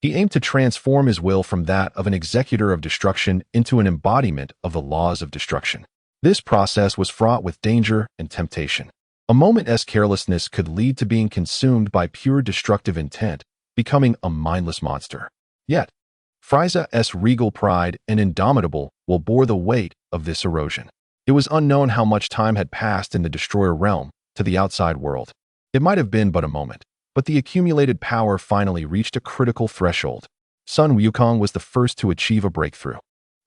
He aimed to transform his will from that of an executor of destruction into an embodiment of the laws of destruction. This process was fraught with danger and temptation. A moment's carelessness could lead to being consumed by pure destructive intent, becoming a mindless monster. Yet, Frieza's regal pride and indomitable will bore the weight of this erosion. It was unknown how much time had passed in the Destroyer realm to the outside world. It might have been but a moment, but the accumulated power finally reached a critical threshold. Sun Wukong was the first to achieve a breakthrough.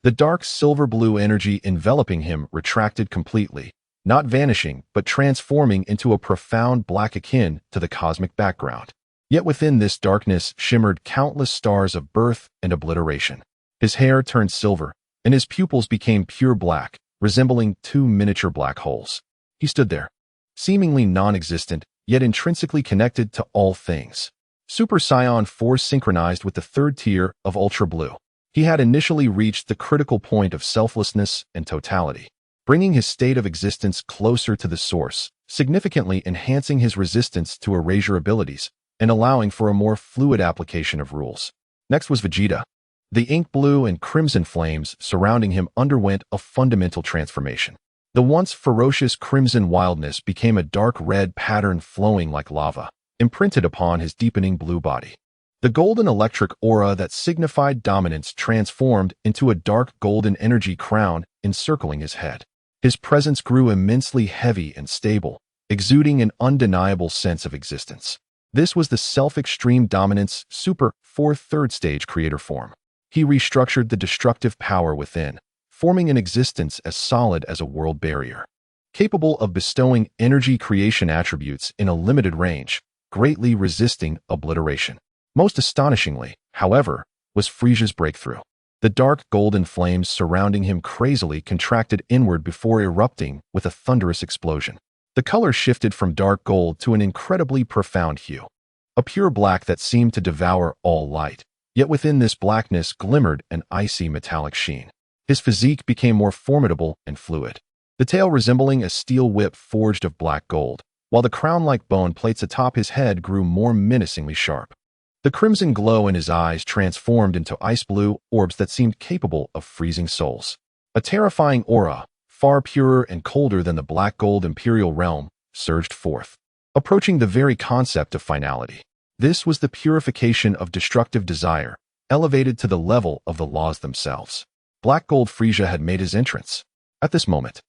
The dark silver-blue energy enveloping him retracted completely, not vanishing but transforming into a profound black akin to the cosmic background. Yet within this darkness shimmered countless stars of birth and obliteration. His hair turned silver, and his pupils became pure black, resembling two miniature black holes. He stood there, seemingly non-existent, yet intrinsically connected to all things. Super Saiyan 4 synchronized with the third tier of Ultra Blue. He had initially reached the critical point of selflessness and totality, bringing his state of existence closer to the source, significantly enhancing his resistance to erasure abilities, and allowing for a more fluid application of rules. Next was Vegeta. The ink blue and crimson flames surrounding him underwent a fundamental transformation. The once ferocious crimson wildness became a dark red pattern flowing like lava, imprinted upon his deepening blue body. The golden electric aura that signified dominance transformed into a dark golden energy crown encircling his head. His presence grew immensely heavy and stable, exuding an undeniable sense of existence. This was the self-extreme dominance Super 4 third stage creator form. He restructured the destructive power within, forming an existence as solid as a world barrier, capable of bestowing energy creation attributes in a limited range, greatly resisting obliteration. Most astonishingly, however, was Frieza's breakthrough. The dark golden flames surrounding him crazily contracted inward before erupting with a thunderous explosion. The color shifted from dark gold to an incredibly profound hue, a pure black that seemed to devour all light. Yet within this blackness glimmered an icy metallic sheen. His physique became more formidable and fluid, the tail resembling a steel whip forged of black gold, while the crown-like bone plates atop his head grew more menacingly sharp. The crimson glow in his eyes transformed into ice blue orbs that seemed capable of freezing souls. A terrifying aura, far purer and colder than the black gold imperial realm, surged forth. approaching the very concept of finality. This was the purification of destructive desire, elevated to the level of the laws themselves. Black Gold Frieza had made his entrance. At this moment,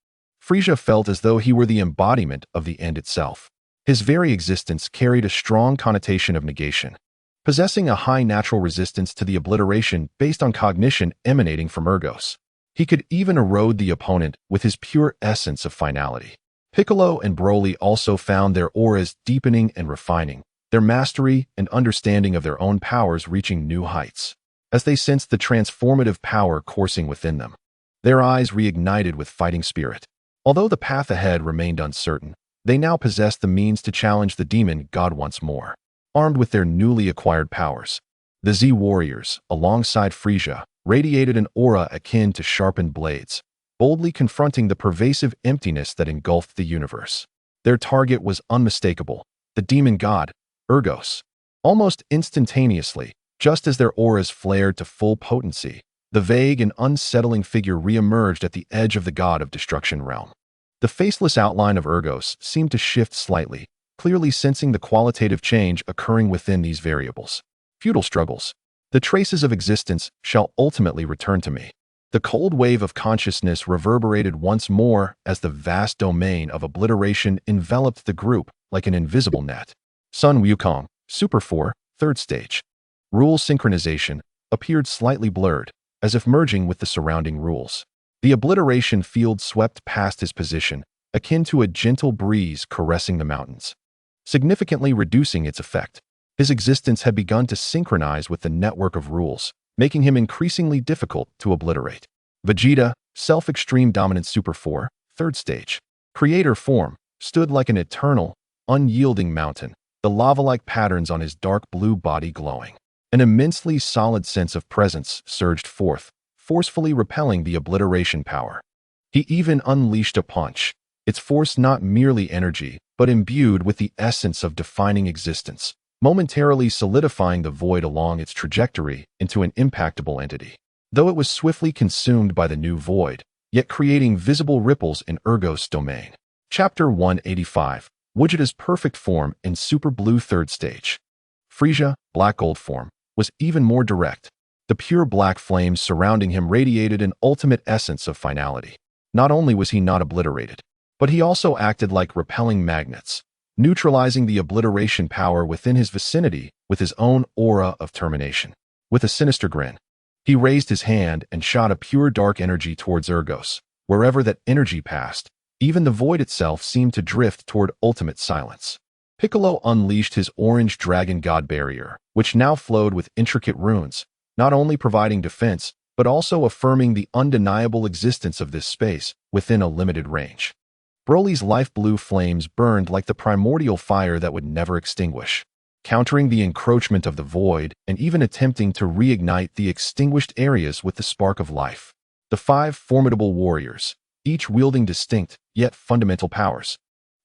Frieza felt as though he were the embodiment of the end itself. His very existence carried a strong connotation of negation, possessing a high natural resistance to the obliteration based on cognition emanating from Ergos. He could even erode the opponent with his pure essence of finality. Piccolo and Broly also found their auras deepening and refining, their mastery and understanding of their own powers reaching new heights. As they sensed the transformative power coursing within them, their eyes reignited with fighting spirit. Although the path ahead remained uncertain, they now possessed the means to challenge the demon god once more. Armed with their newly acquired powers, the Z warriors, alongside Frieza, radiated an aura akin to sharpened blades, boldly confronting the pervasive emptiness that engulfed the universe. Their target was unmistakable, the demon god, Ergos. Almost instantaneously, just as their auras flared to full potency, the vague and unsettling figure re-emerged at the edge of the god of destruction realm. The faceless outline of Ergos seemed to shift slightly, clearly sensing the qualitative change occurring within these variables. Futile struggles. The traces of existence shall ultimately return to me. The cold wave of consciousness reverberated once more as the vast domain of obliteration enveloped the group like an invisible net. Sun Wukong, Super 4, third stage. Rule synchronization appeared slightly blurred, as if merging with the surrounding rules. The obliteration field swept past his position, akin to a gentle breeze caressing the mountains, significantly reducing its effect. His existence had begun to synchronize with the network of rules, making him increasingly difficult to obliterate. Vegeta, Self-Extreme Dominant Super 4, third stage. Creator form, stood like an eternal, unyielding mountain, the lava-like patterns on his dark blue body glowing. An immensely solid sense of presence surged forth, forcefully repelling the obliteration power. He even unleashed a punch, its force not merely energy, but imbued with the essence of defining existence, momentarily solidifying the void along its trajectory into an impactable entity. Though it was swiftly consumed by the new void, yet creating visible ripples in Ergos' domain. Chapter 185. Vegeta's perfect form in Super Blue third stage. Frieza, Black Gold form, was even more direct. The pure black flames surrounding him radiated an ultimate essence of finality. Not only was he not obliterated, but he also acted like repelling magnets, neutralizing the obliteration power within his vicinity with his own aura of termination. With a sinister grin, he raised his hand and shot a pure dark energy towards Ergos. Wherever that energy passed, even the void itself seemed to drift toward ultimate silence. Piccolo unleashed his orange dragon god barrier, which now flowed with intricate runes, not only providing defense, but also affirming the undeniable existence of this space within a limited range. Broly's life blue flames burned like the primordial fire that would never extinguish, countering the encroachment of the void and even attempting to reignite the extinguished areas with the spark of life. The five formidable warriors, each wielding distinct, yet fundamental powers,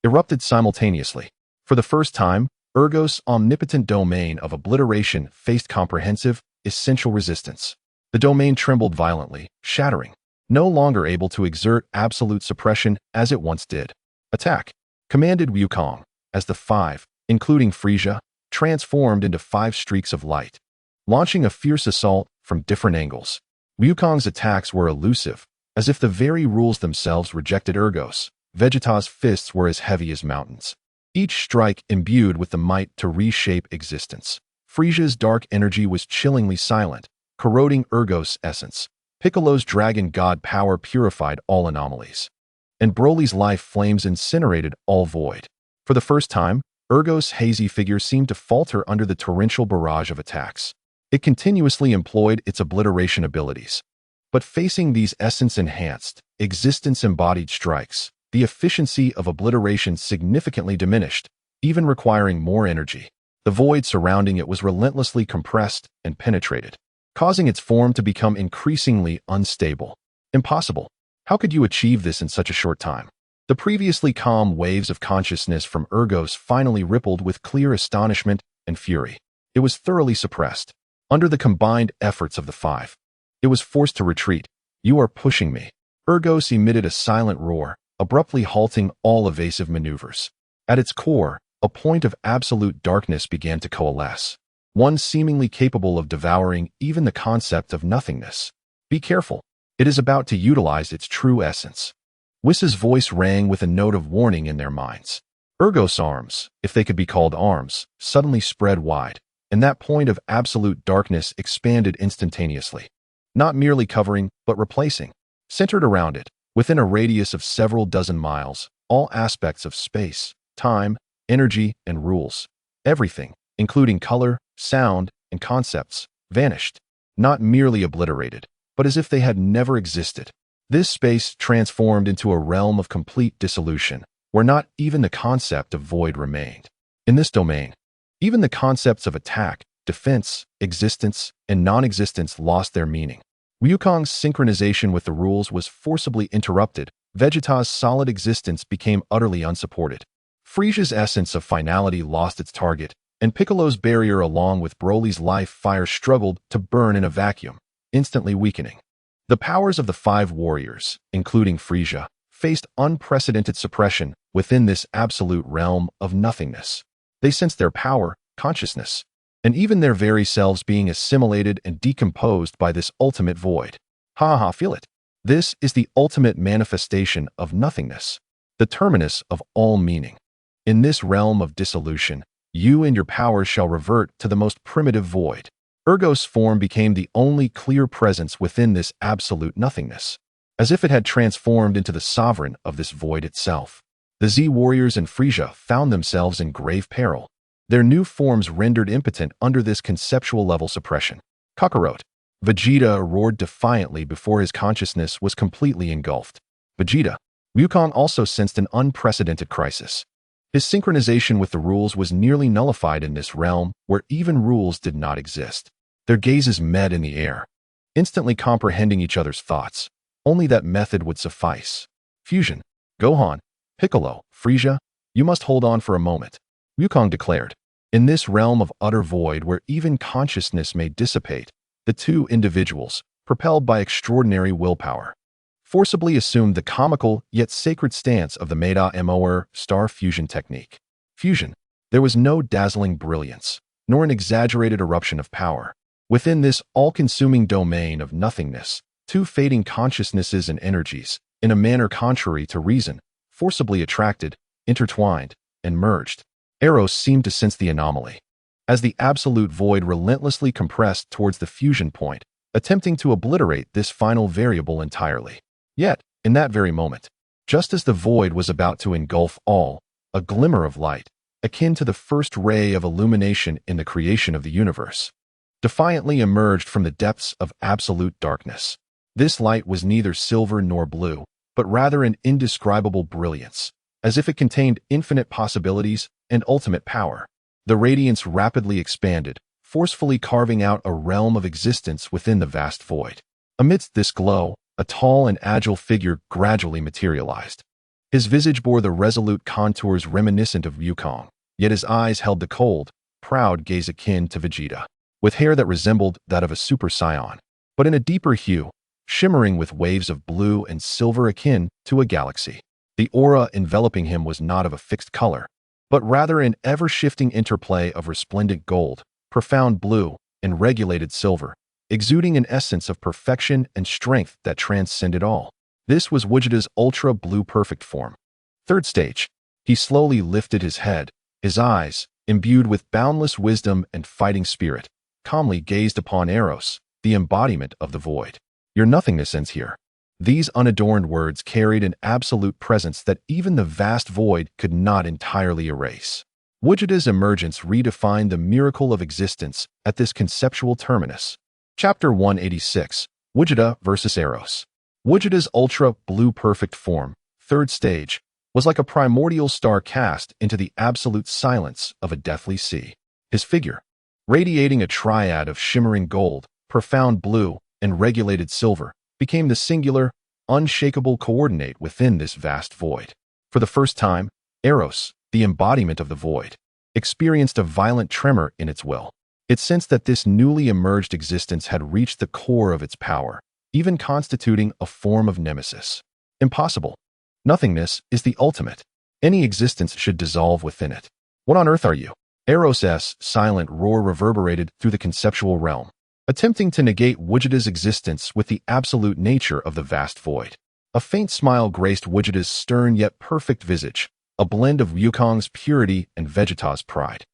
erupted simultaneously. For the first time, Ergos' omnipotent domain of obliteration faced comprehensive, essential resistance. The domain trembled violently, shattering, no longer able to exert absolute suppression as it once did. Attack! Commanded Wukong, as the five, including Frieza, transformed into five streaks of light, launching a fierce assault from different angles. Wukong's attacks were elusive, as if the very rules themselves rejected Ergos. Vegeta's fists were as heavy as mountains, each strike imbued with the might to reshape existence. Frieza's dark energy was chillingly silent, corroding Ergos' essence. Piccolo's dragon god power purified all anomalies, and Broly's life flames incinerated all void. For the first time, Ergos' hazy figure seemed to falter under the torrential barrage of attacks. It continuously employed its obliteration abilities, but facing these essence-enhanced, existence-embodied strikes, the efficiency of obliteration significantly diminished, even requiring more energy. The void surrounding it was relentlessly compressed and penetrated, causing its form to become increasingly unstable. Impossible. How could you achieve this in such a short time? The previously calm waves of consciousness from Ergos finally rippled with clear astonishment and fury. It was thoroughly suppressed. Under the combined efforts of the five, it was forced to retreat. You are pushing me. Ergos emitted a silent roar, abruptly halting all evasive maneuvers. At its core, A point of absolute darkness began to coalesce, one seemingly capable of devouring even the concept of nothingness. Be careful. It is about to utilize its true essence. Whis' voice rang with a note of warning in their minds. Ergos' arms, if they could be called arms, suddenly spread wide, and that point of absolute darkness expanded instantaneously. Not merely covering, but replacing. Centered around it, within a radius of several dozen miles, all aspects of space, time, energy, and rules. Everything, including color, sound, and concepts, vanished. Not merely obliterated, but as if they had never existed. This space transformed into a realm of complete dissolution, where not even the concept of void remained. In this domain, even the concepts of attack, defense, existence, and non-existence lost their meaning. Wukong's synchronization with the rules was forcibly interrupted. Vegeta's solid existence became utterly unsupported. Frieza's essence of finality lost its target, and Piccolo's barrier along with Broly's life fire struggled to burn in a vacuum, instantly weakening. The powers of the five warriors, including Frieza, faced unprecedented suppression within this absolute realm of nothingness. They sensed their power, consciousness, and even their very selves being assimilated and decomposed by this ultimate void. Feel it. This is the ultimate manifestation of nothingness, the terminus of all meaning. In this realm of dissolution, you and your powers shall revert to the most primitive void. Ergos' form became the only clear presence within this absolute nothingness, as if it had transformed into the sovereign of this void itself. The Z-Warriors and Frieza found themselves in grave peril, their new forms rendered impotent under this conceptual-level suppression. Kakarot. Vegeta roared defiantly before his consciousness was completely engulfed. Vegeta. Wukong also sensed an unprecedented crisis. His synchronization with the rules was nearly nullified in this realm where even rules did not exist. Their gazes met in the air, instantly comprehending each other's thoughts. Only that method would suffice. Fusion. Gohan, Piccolo, Frieza, you must hold on for a moment, Wukong declared. In this realm of utter void where even consciousness may dissipate, the two individuals, propelled by extraordinary willpower, forcibly assumed the comical yet sacred stance of the Maida-Moer star fusion technique. Fusion. There was no dazzling brilliance, nor an exaggerated eruption of power. Within this all-consuming domain of nothingness, two fading consciousnesses and energies, in a manner contrary to reason, forcibly attracted, intertwined, and merged. Eros seemed to sense the anomaly. As the absolute void relentlessly compressed towards the fusion point, attempting to obliterate this final variable entirely. Yet, in that very moment, just as the void was about to engulf all, a glimmer of light, akin to the first ray of illumination in the creation of the universe, defiantly emerged from the depths of absolute darkness. This light was neither silver nor blue, but rather an indescribable brilliance, as if it contained infinite possibilities and ultimate power. The radiance rapidly expanded, forcefully carving out a realm of existence within the vast void. Amidst this glow, a tall and agile figure gradually materialized. His visage bore the resolute contours reminiscent of Wukong, yet his eyes held the cold, proud gaze akin to Vegeta, with hair that resembled that of a Super Saiyan, but in a deeper hue, shimmering with waves of blue and silver akin to a galaxy. The aura enveloping him was not of a fixed color, but rather an ever-shifting interplay of resplendent gold, profound blue, and regulated silver, exuding an essence of perfection and strength that transcended all. This was Vegeta's ultra-blue perfect form. Third stage. He slowly lifted his head, his eyes, imbued with boundless wisdom and fighting spirit, calmly gazed upon Eros, the embodiment of the void. Your nothingness ends here. These unadorned words carried an absolute presence that even the vast void could not entirely erase. Vegeta's emergence redefined the miracle of existence at this conceptual terminus. Chapter 186, Vegeta vs. Eros. Vegeta's ultra-blue perfect form, third stage, was like a primordial star cast into the absolute silence of a deathly sea. His figure, radiating a triad of shimmering gold, profound blue, and regulated silver, became the singular, unshakable coordinate within this vast void. For the first time, Eros, the embodiment of the void, experienced a violent tremor in its will. It sensed that this newly emerged existence had reached the core of its power, even constituting a form of nemesis. Impossible. Nothingness is the ultimate. Any existence should dissolve within it. What on earth are you? Eros's silent roar reverberated through the conceptual realm, attempting to negate Vegeta's existence with the absolute nature of the vast void. A faint smile graced Vegeta's stern yet perfect visage, a blend of Wukong's purity and Vegeta's pride.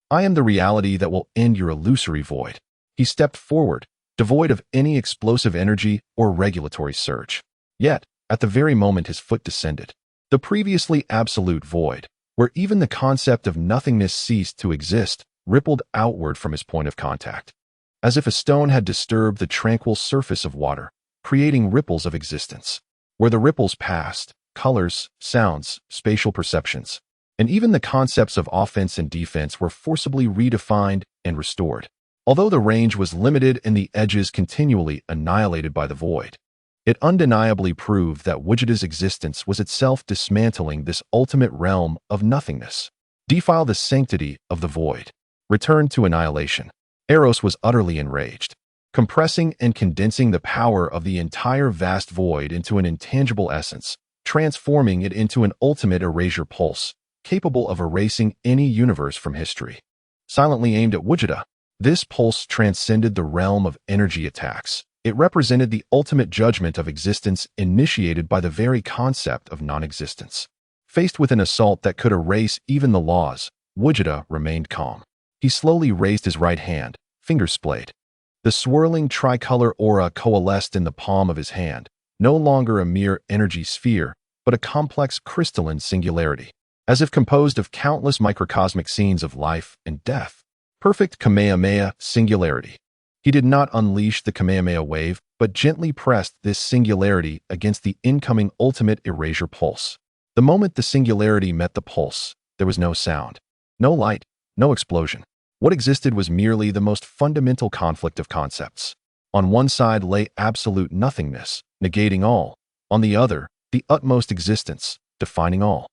I am the reality that will end your illusory void. He stepped forward, devoid of any explosive energy or regulatory surge. Yet, at the very moment his foot descended, the previously absolute void, where even the concept of nothingness ceased to exist, rippled outward from his point of contact, as if a stone had disturbed the tranquil surface of water, creating ripples of existence. Where the ripples passed, colors, sounds, spatial perceptions, and even the concepts of offense and defense were forcibly redefined and restored. Although the range was limited and the edges continually annihilated by the void, it undeniably proved that Vegeta's existence was itself dismantling this ultimate realm of nothingness. Defile the sanctity of the void. Return to annihilation. Eros was utterly enraged, compressing and condensing the power of the entire vast void into an intangible essence, transforming it into an ultimate erasure pulse, capable of erasing any universe from history. Silently aimed at Vegeta, this pulse transcended the realm of energy attacks. It represented the ultimate judgment of existence initiated by the very concept of non-existence. Faced with an assault that could erase even the laws, Vegeta remained calm. He slowly raised his right hand, fingers splayed. The swirling tricolor aura coalesced in the palm of his hand, no longer a mere energy sphere, but a complex crystalline singularity, as if composed of countless microcosmic scenes of life and death. Perfect Kamehameha singularity. He did not unleash the Kamehameha wave, but gently pressed this singularity against the incoming ultimate erasure pulse. The moment the singularity met the pulse, there was no sound, no light, no explosion. What existed was merely the most fundamental conflict of concepts. On one side lay absolute nothingness, negating all. On the other, the utmost existence, defining all.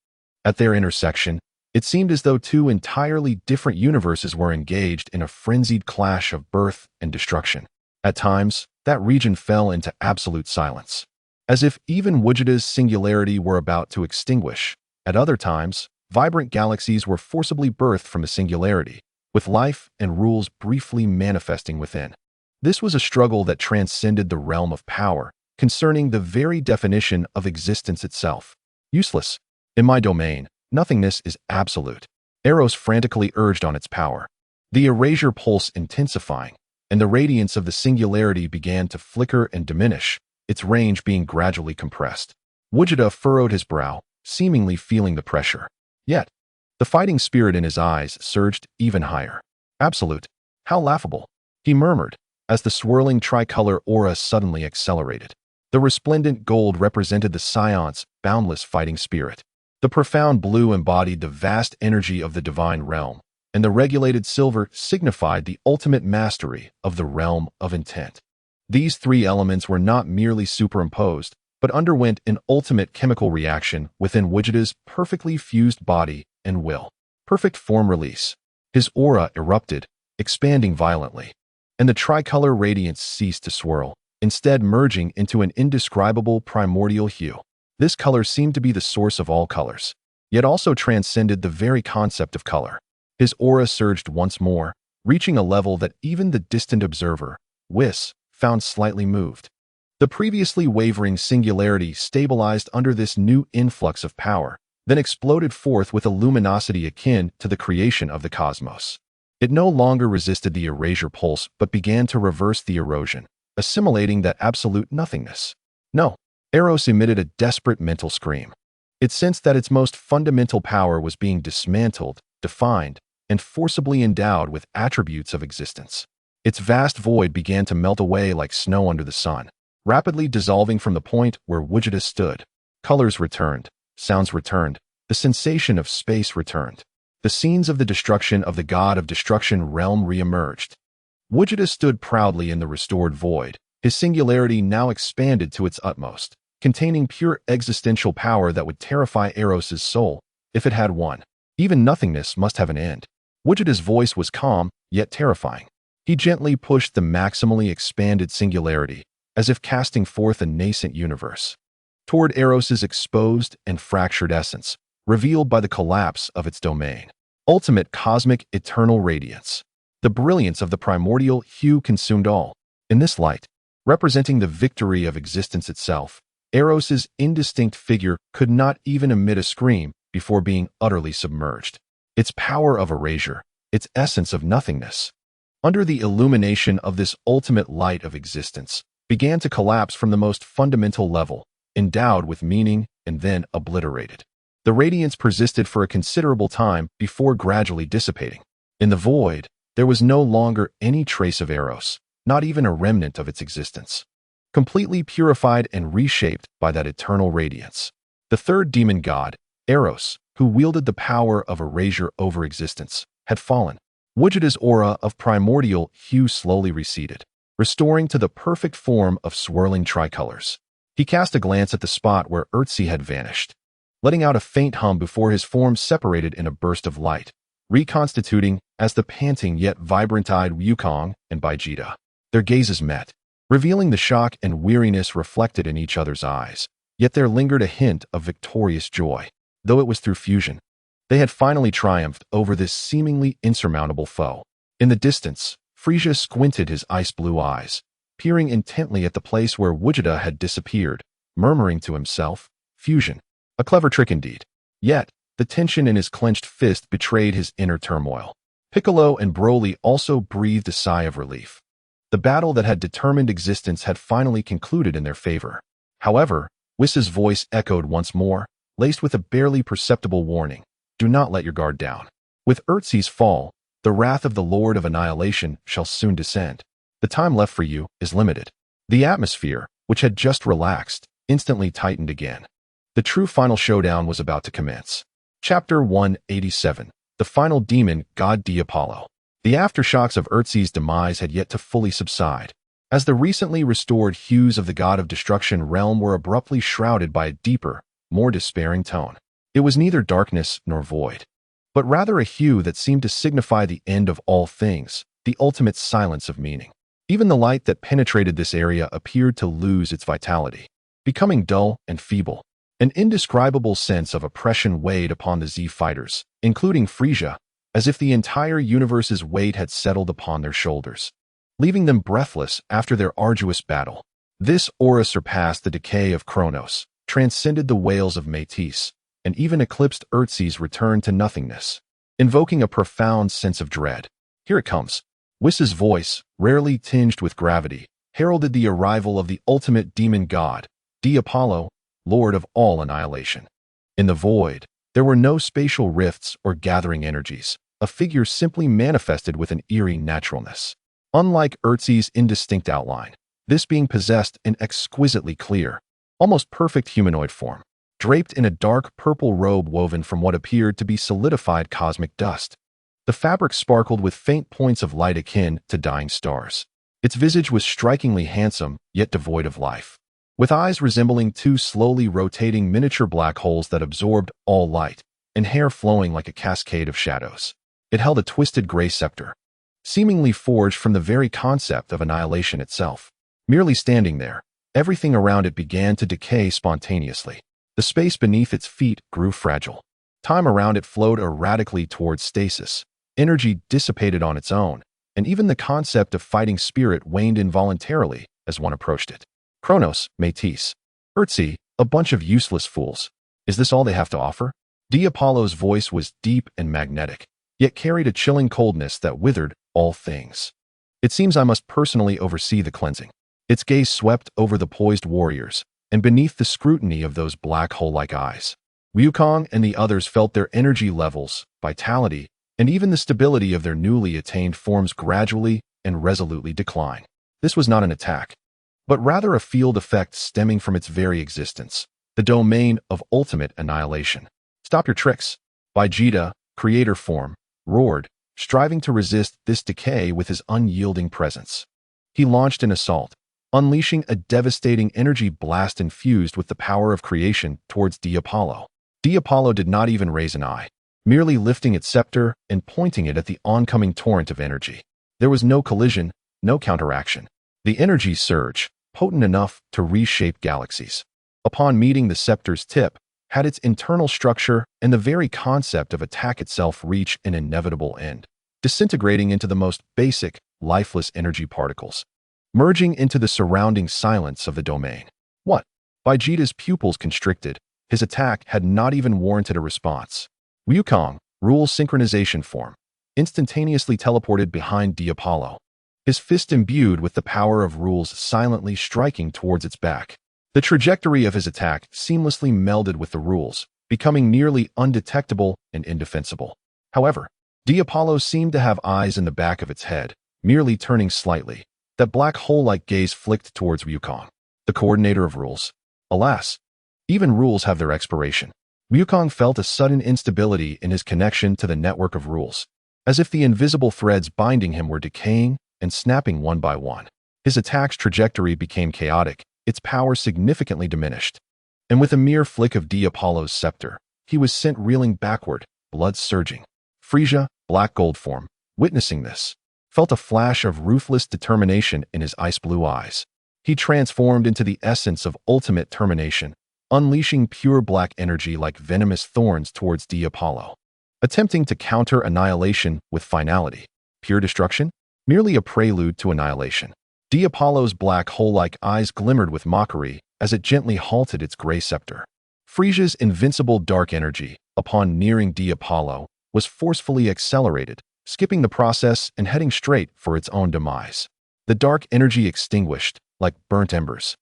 At their intersection, it seemed as though two entirely different universes were engaged in a frenzied clash of birth and destruction. At times, that region fell into absolute silence, as if even Vegeta's singularity were about to extinguish. At other times, vibrant galaxies were forcibly birthed from the singularity, with life and rules briefly manifesting within. This was a struggle that transcended the realm of power, concerning the very definition of existence itself. Useless. In my domain, nothingness is absolute. Eros frantically urged on its power, the erasure pulse intensifying, and the radiance of the singularity began to flicker and diminish, its range being gradually compressed. Vegeta furrowed his brow, seemingly feeling the pressure. Yet, the fighting spirit in his eyes surged even higher. Absolute. How laughable, he murmured, as the swirling tricolor aura suddenly accelerated. The resplendent gold represented the Saiyans' boundless fighting spirit. The profound blue embodied the vast energy of the divine realm, and the regulated silver signified the ultimate mastery of the realm of intent. These three elements were not merely superimposed, but underwent an ultimate chemical reaction within Vegeta's perfectly fused body and will. Perfect form release. His aura erupted, expanding violently, and the tricolor radiance ceased to swirl, instead merging into an indescribable primordial hue. This color seemed to be the source of all colors, yet also transcended the very concept of color. His aura surged once more, reaching a level that even the distant observer, Whis, found slightly moved. The previously wavering singularity stabilized under this new influx of power, then exploded forth with a luminosity akin to the creation of the cosmos. It no longer resisted the erasure pulse but began to reverse the erosion, assimilating that absolute nothingness. No, Eros emitted a desperate mental scream. It sensed that its most fundamental power was being dismantled, defined, and forcibly endowed with attributes of existence. Its vast void began to melt away like snow under the sun, rapidly dissolving from the point where Vegeta stood. Colors returned, sounds returned, the sensation of space returned. The scenes of the destruction of the god of destruction realm re-emerged. Vegeta stood proudly in the restored void, his singularity now expanded to its utmost, containing pure existential power that would terrify Eros's soul, if it had one. Even nothingness must have an end. Vegeta's voice was calm, yet terrifying. He gently pushed the maximally expanded singularity, as if casting forth a nascent universe, toward Eros's exposed and fractured essence, revealed by the collapse of its domain. ultimate cosmic eternal radiance. The brilliance of the primordial hue consumed all. In this light, representing the victory of existence itself, Eros's indistinct figure could not even emit a scream before being utterly submerged. Its power of erasure, its essence of nothingness, under the illumination of this ultimate light of existence, began to collapse from the most fundamental level, endowed with meaning and then obliterated. The radiance persisted for a considerable time before gradually dissipating. In the void, there was no longer any trace of Eros, not even a remnant of its existence. Completely purified and reshaped by that eternal radiance, the third demon god, Eros, who wielded the power of erasure over existence, had fallen. Vegeta's aura of primordial hue slowly receded, restoring to the perfect form of swirling tricolors. He cast a glance at the spot where Ertzi had vanished, letting out a faint hum before his form separated in a burst of light, reconstituting as the panting yet vibrant-eyed Wukong and Vegeta. Their gazes met, revealing the shock and weariness reflected in each other's eyes, yet there lingered a hint of victorious joy. Though it was through fusion, they had finally triumphed over this seemingly insurmountable foe. In the distance, Frieza squinted his ice-blue eyes, peering intently at the place where Vegeta had disappeared, murmuring to himself, "Fusion. A clever trick indeed." Yet, the tension in his clenched fist betrayed his inner turmoil. Piccolo and Broly also breathed a sigh of relief. The battle that had determined existence had finally concluded in their favor. However, Whis' voice echoed once more, laced with a barely perceptible warning. Do not let your guard down. With Ertzi's fall, the wrath of the Lord of Annihilation shall soon descend. The time left for you is limited. The atmosphere, which had just relaxed, instantly tightened again. The true final showdown was about to commence. Chapter 187. The Final Demon, God Apollo. The aftershocks of Ertzi's demise had yet to fully subside, as the recently restored hues of the God of Destruction realm were abruptly shrouded by a deeper, more despairing tone. It was neither darkness nor void, but rather a hue that seemed to signify the end of all things, the ultimate silence of meaning. Even the light that penetrated this area appeared to lose its vitality, becoming dull and feeble. An indescribable sense of oppression weighed upon the Z fighters, including Frieza, as if the entire universe's weight had settled upon their shoulders, leaving them breathless after their arduous battle. This aura surpassed the decay of Kronos, transcended the wails of Métis, and even eclipsed Ertzi's return to nothingness, invoking a profound sense of dread. Here it comes. Whis' voice, rarely tinged with gravity, heralded the arrival of the ultimate demon god, Apollo, Lord of all annihilation. In the void, there were no spatial rifts or gathering energies. A figure simply manifested with an eerie naturalness. Unlike Ertzi's indistinct outline, this being possessed an exquisitely clear, almost perfect humanoid form, draped in a dark purple robe woven from what appeared to be solidified cosmic dust. The fabric sparkled with faint points of light akin to dying stars. Its visage was strikingly handsome, yet devoid of life, with eyes resembling two slowly rotating miniature black holes that absorbed all light, and hair flowing like a cascade of shadows. It held a twisted gray scepter, seemingly forged from the very concept of annihilation itself. Merely standing there, everything around it began to decay spontaneously. The space beneath its feet grew fragile. Time around it flowed erratically towards stasis. Energy dissipated on its own, and even the concept of fighting spirit waned involuntarily as one approached it. Kronos, Métis, Ertzi, a bunch of useless fools. Is this all they have to offer? Apollo's voice was deep and magnetic, yet carried a chilling coldness that withered all things. It seems I must personally oversee the cleansing. Its gaze swept over the poised warriors, and beneath the scrutiny of those black hole-like eyes, Wukong and the others felt their energy levels, vitality, and even the stability of their newly attained forms gradually and resolutely decline. This was not an attack, but rather a field effect stemming from its very existence, the domain of ultimate annihilation. Stop your tricks. Vegeta, creator form, roared, striving to resist this decay with his unyielding presence. He launched an assault, unleashing a devastating energy blast infused with the power of creation towards Apollo. Apollo did not even raise an eye, merely lifting its scepter and pointing it at the oncoming torrent of energy. There was no collision, no counteraction. The energy surge, potent enough to reshape galaxies. Upon meeting the scepter's tip, had its internal structure and the very concept of attack itself reach an inevitable end, disintegrating into the most basic, lifeless energy particles, merging into the surrounding silence of the domain. What? Vegeta's pupils constricted. His attack had not even warranted a response. Wukong, rule synchronization form, instantaneously teleported behind Diapollo, his fist imbued with the power of rules silently striking towards its back. The trajectory of his attack seamlessly melded with the rules, becoming nearly undetectable and indefensible. However, Diapollo seemed to have eyes in the back of its head, merely turning slightly. That black hole-like gaze flicked towards Wukong, the coordinator of rules. Alas, even rules have their expiration. Wukong felt a sudden instability in his connection to the network of rules, as if the invisible threads binding him were decaying and snapping one by one. His attack's trajectory became chaotic, its power significantly diminished, and with a mere flick of Diapollo's scepter, he was sent reeling backward, blood surging. Frieza, black gold form, witnessing this, felt a flash of ruthless determination in his ice-blue eyes. He transformed into the essence of ultimate termination, unleashing pure black energy like venomous thorns towards Diapollo, attempting to counter annihilation with finality. Pure destruction? Merely a prelude to annihilation. Diapollo's black hole-like eyes glimmered with mockery as it gently halted its gray scepter. Frieza's invincible dark energy, upon nearing Diapollo, was forcefully accelerated, skipping the process and heading straight for its own demise. The dark energy extinguished, like burnt embers,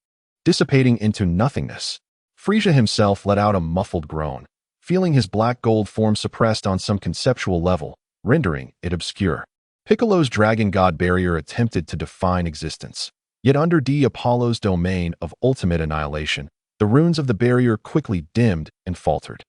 dissipating into nothingness. Frieza himself let out a muffled groan, feeling his black gold form suppressed on some conceptual level, rendering it obscure. Piccolo's dragon god barrier attempted to define existence, yet under Diapollo's domain of ultimate annihilation, the runes of the barrier quickly dimmed and faltered.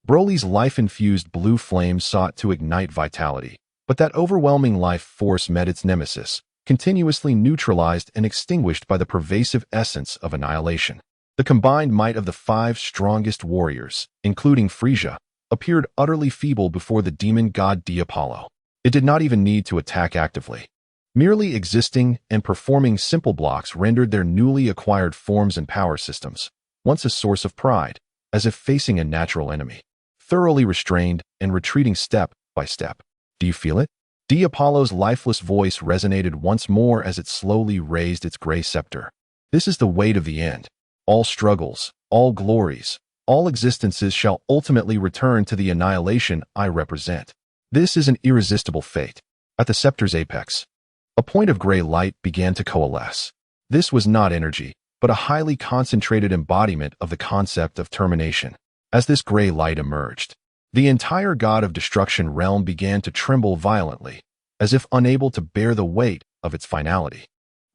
Broly's life-infused blue flame sought to ignite vitality, but that overwhelming life force met its nemesis, continuously neutralized and extinguished by the pervasive essence of annihilation. The combined might of the 5 strongest warriors, including Frieza, appeared utterly feeble before the demon god Diapollo. It did not even need to attack actively. Merely existing and performing simple blocks rendered their newly acquired forms and power systems, once a source of pride, as if facing a natural enemy, thoroughly restrained and retreating step by step. Do you feel it? Diapollo's lifeless voice resonated once more as it slowly raised its gray scepter. This is the weight of the end. All struggles, all glories, all existences shall ultimately return to the annihilation I represent. This is an irresistible fate. At the scepter's apex, a point of gray light began to coalesce. This was not energy, but a highly concentrated embodiment of the concept of termination. As this gray light emerged, the entire god of destruction realm began to tremble violently, as if unable to bear the weight of its finality.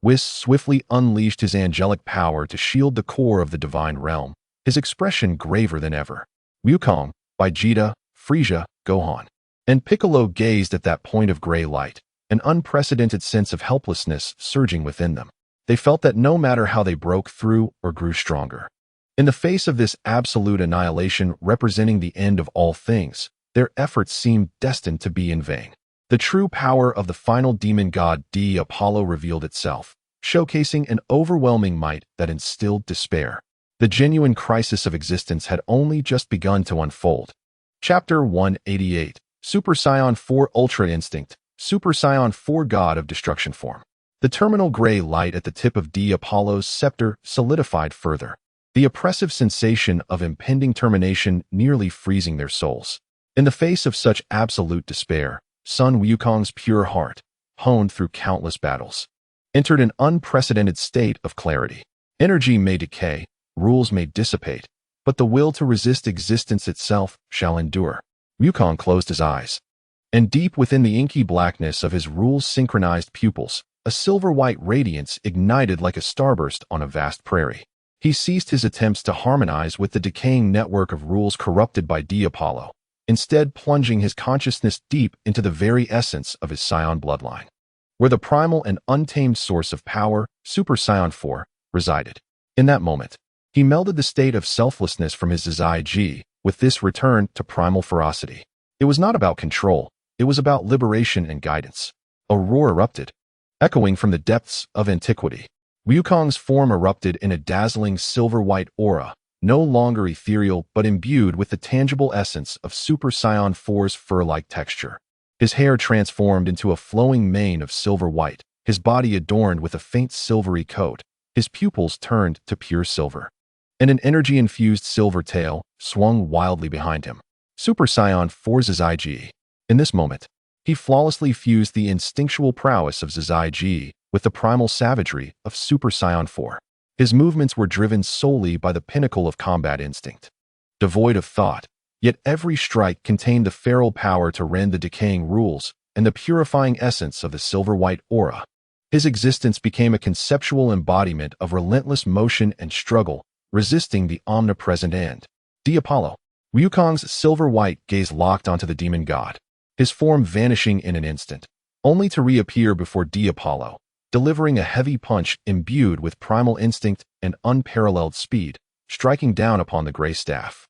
Whis swiftly unleashed his angelic power to shield the core of the divine realm, his expression graver than ever. Wukong, Vegeta, Frieza, Gohan, and Piccolo gazed at that point of gray light, an unprecedented sense of helplessness surging within them. They felt that no matter how they broke through or grew stronger, in the face of this absolute annihilation representing the end of all things, their efforts seemed destined to be in vain. The true power of the final demon god Diapollo revealed itself, showcasing an overwhelming might that instilled despair. The genuine crisis of existence had only just begun to unfold. Chapter 188, Super Saiyan 4 Ultra Instinct, Super Saiyan 4 God of Destruction Form. The terminal gray light at the tip of Diapollo's scepter solidified further, the oppressive sensation of impending termination nearly freezing their souls. In the face of such absolute despair, Sun Wukong's pure heart, honed through countless battles, entered an unprecedented state of clarity. Energy may decay, rules may dissipate, but the will to resist existence itself shall endure. Wukong closed his eyes, and deep within the inky blackness of his rules-synchronized pupils, a silver-white radiance ignited like a starburst on a vast prairie. He ceased his attempts to harmonize with the decaying network of rules corrupted by Diapollo, instead plunging his consciousness deep into the very essence of his Saiyan bloodline, where the primal and untamed source of power, Super Saiyan 4, resided. In that moment, he melded the state of selflessness from his Zai-Ji with this return to primal ferocity. It was not about control, it was about liberation and guidance. A roar erupted, echoing from the depths of antiquity. Wukong's form erupted in a dazzling silver-white aura, no longer ethereal but imbued with the tangible essence of Super Saiyan 4's fur-like texture. His hair transformed into a flowing mane of silver white, his body adorned with a faint silvery coat, his pupils turned to pure silver. And an energy-infused silver tail swung wildly behind him. Super Saiyan 4's Zai Ji. In this moment, he flawlessly fused the instinctual prowess of Zai Ji with the primal savagery of Super Saiyan 4. His movements were driven solely by the pinnacle of combat instinct. Devoid of thought, yet every strike contained the feral power to rend the decaying rules and the purifying essence of the silver-white aura. His existence became a conceptual embodiment of relentless motion and struggle, resisting the omnipresent end. D. Apollo. Wukong's silver-white gaze locked onto the demon god, his form vanishing in an instant, only to reappear before D. Apollo, delivering a heavy punch imbued with primal instinct and unparalleled speed, striking down upon the gray staff.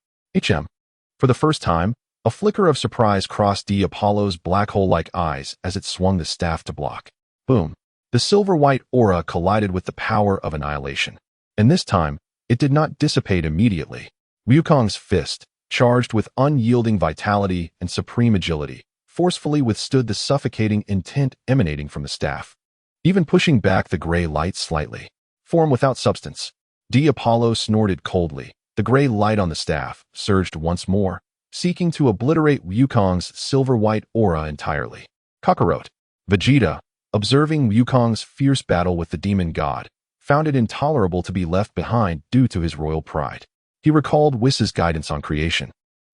For the first time, a flicker of surprise crossed D. Apollo's black hole-like eyes as it swung the staff to block. Boom! The silver-white aura collided with the power of annihilation. And this time, it did not dissipate immediately. Wukong's fist, charged with unyielding vitality and supreme agility, forcefully withstood the suffocating intent emanating from the staff, even pushing back the gray light slightly. Form without substance. D. Apollo snorted coldly. The gray light on the staff surged once more, seeking to obliterate Wukong's silver-white aura entirely. Kakarot. Vegeta, observing Wukong's fierce battle with the demon god, found it intolerable to be left behind due to his royal pride. He recalled Whis' guidance on creation.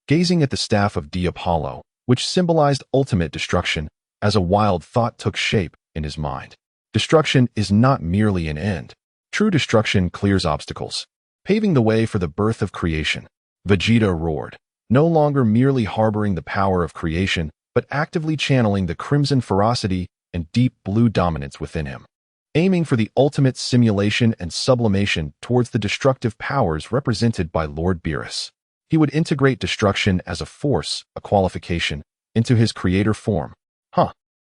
Gazing at the staff of D. Apollo, which symbolized ultimate destruction, as a wild thought took shape in his mind. Destruction is not merely an end. True destruction clears obstacles, paving the way for the birth of creation. Vegeta roared, no longer merely harboring the power of creation, but actively channeling the crimson ferocity and deep blue dominance within him, aiming for the ultimate simulation and sublimation towards the destructive powers represented by Lord Beerus. He would integrate destruction as a force, a qualification, into his creator form.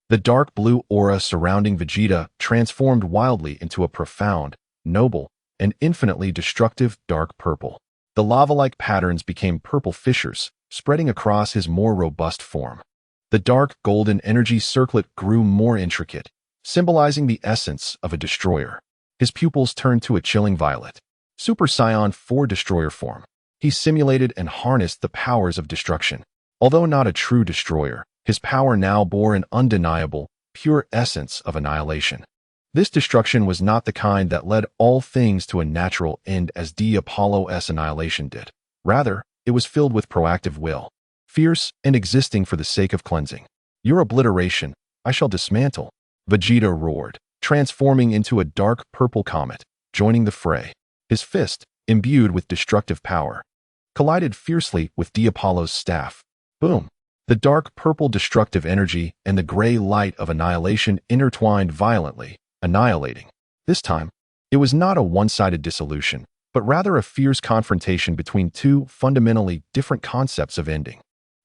The dark blue aura surrounding Vegeta transformed wildly into a profound, noble, and infinitely destructive dark purple. The lava-like patterns became purple fissures, spreading across his more robust form. The dark golden energy circlet grew more intricate, symbolizing the essence of a destroyer. His pupils turned to a chilling violet. Super Saiyan 4 destroyer form. He simulated and harnessed the powers of destruction. Although not a true destroyer, his power now bore an undeniable, pure essence of annihilation. This destruction was not the kind that led all things to a natural end as D. Apollo's annihilation did. Rather, it was filled with proactive will, fierce and existing for the sake of cleansing. Your obliteration, I shall dismantle, Vegeta roared, transforming into a dark purple comet, joining the fray. His fist, imbued with destructive power, collided fiercely with D. Apollo's staff. Boom! The dark purple destructive energy and the gray light of annihilation intertwined violently, annihilating. This time, it was not a one-sided dissolution, but rather a fierce confrontation between two fundamentally different concepts of ending.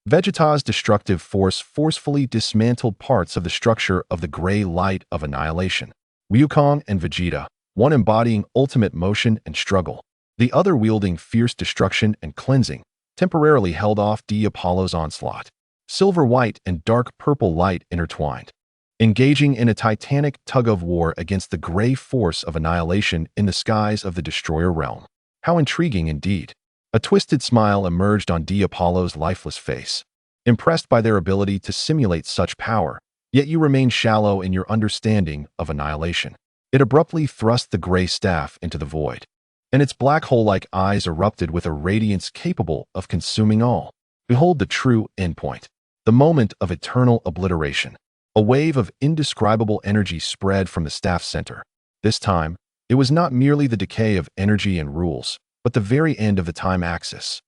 Vegeta's destructive force forcefully dismantled parts of the structure of the gray light of annihilation. Wukong and Vegeta, one embodying ultimate motion and struggle, the other wielding fierce destruction and cleansing, temporarily held off D. Apollo's onslaught. Silver white and dark purple light intertwined, engaging in a titanic tug-of-war against the gray force of annihilation in the skies of the destroyer realm. How intriguing indeed. A twisted smile emerged on D. Apollo's lifeless face. Impressed by their ability to simulate such power, yet you remain shallow in your understanding of annihilation. It abruptly thrust the gray staff into the void, and its black hole-like eyes erupted with a radiance capable of consuming all. Behold the true endpoint. The moment of eternal obliteration. A wave of indescribable energy spread from the staff's center. This time, it was not merely the decay of energy and rules, but the very end of the time axis.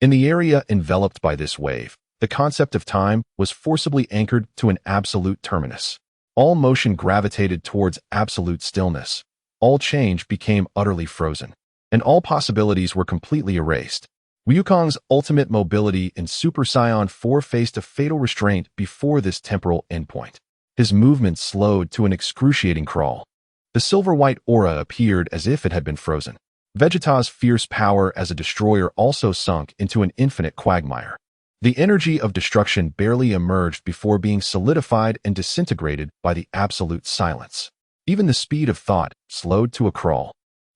In the area enveloped by this wave, the concept of time was forcibly anchored to an absolute terminus. All motion gravitated towards absolute stillness. All change became utterly frozen, and all possibilities were completely erased. Wukong's ultimate mobility in Super Saiyan 4 faced a fatal restraint before this temporal endpoint. His movements slowed to an excruciating crawl. The silver-white aura appeared as if it had been frozen. Vegeta's fierce power as a destroyer also sunk into an infinite quagmire. The energy of destruction barely emerged before being solidified and disintegrated by the absolute silence. Even the speed of thought slowed to a crawl.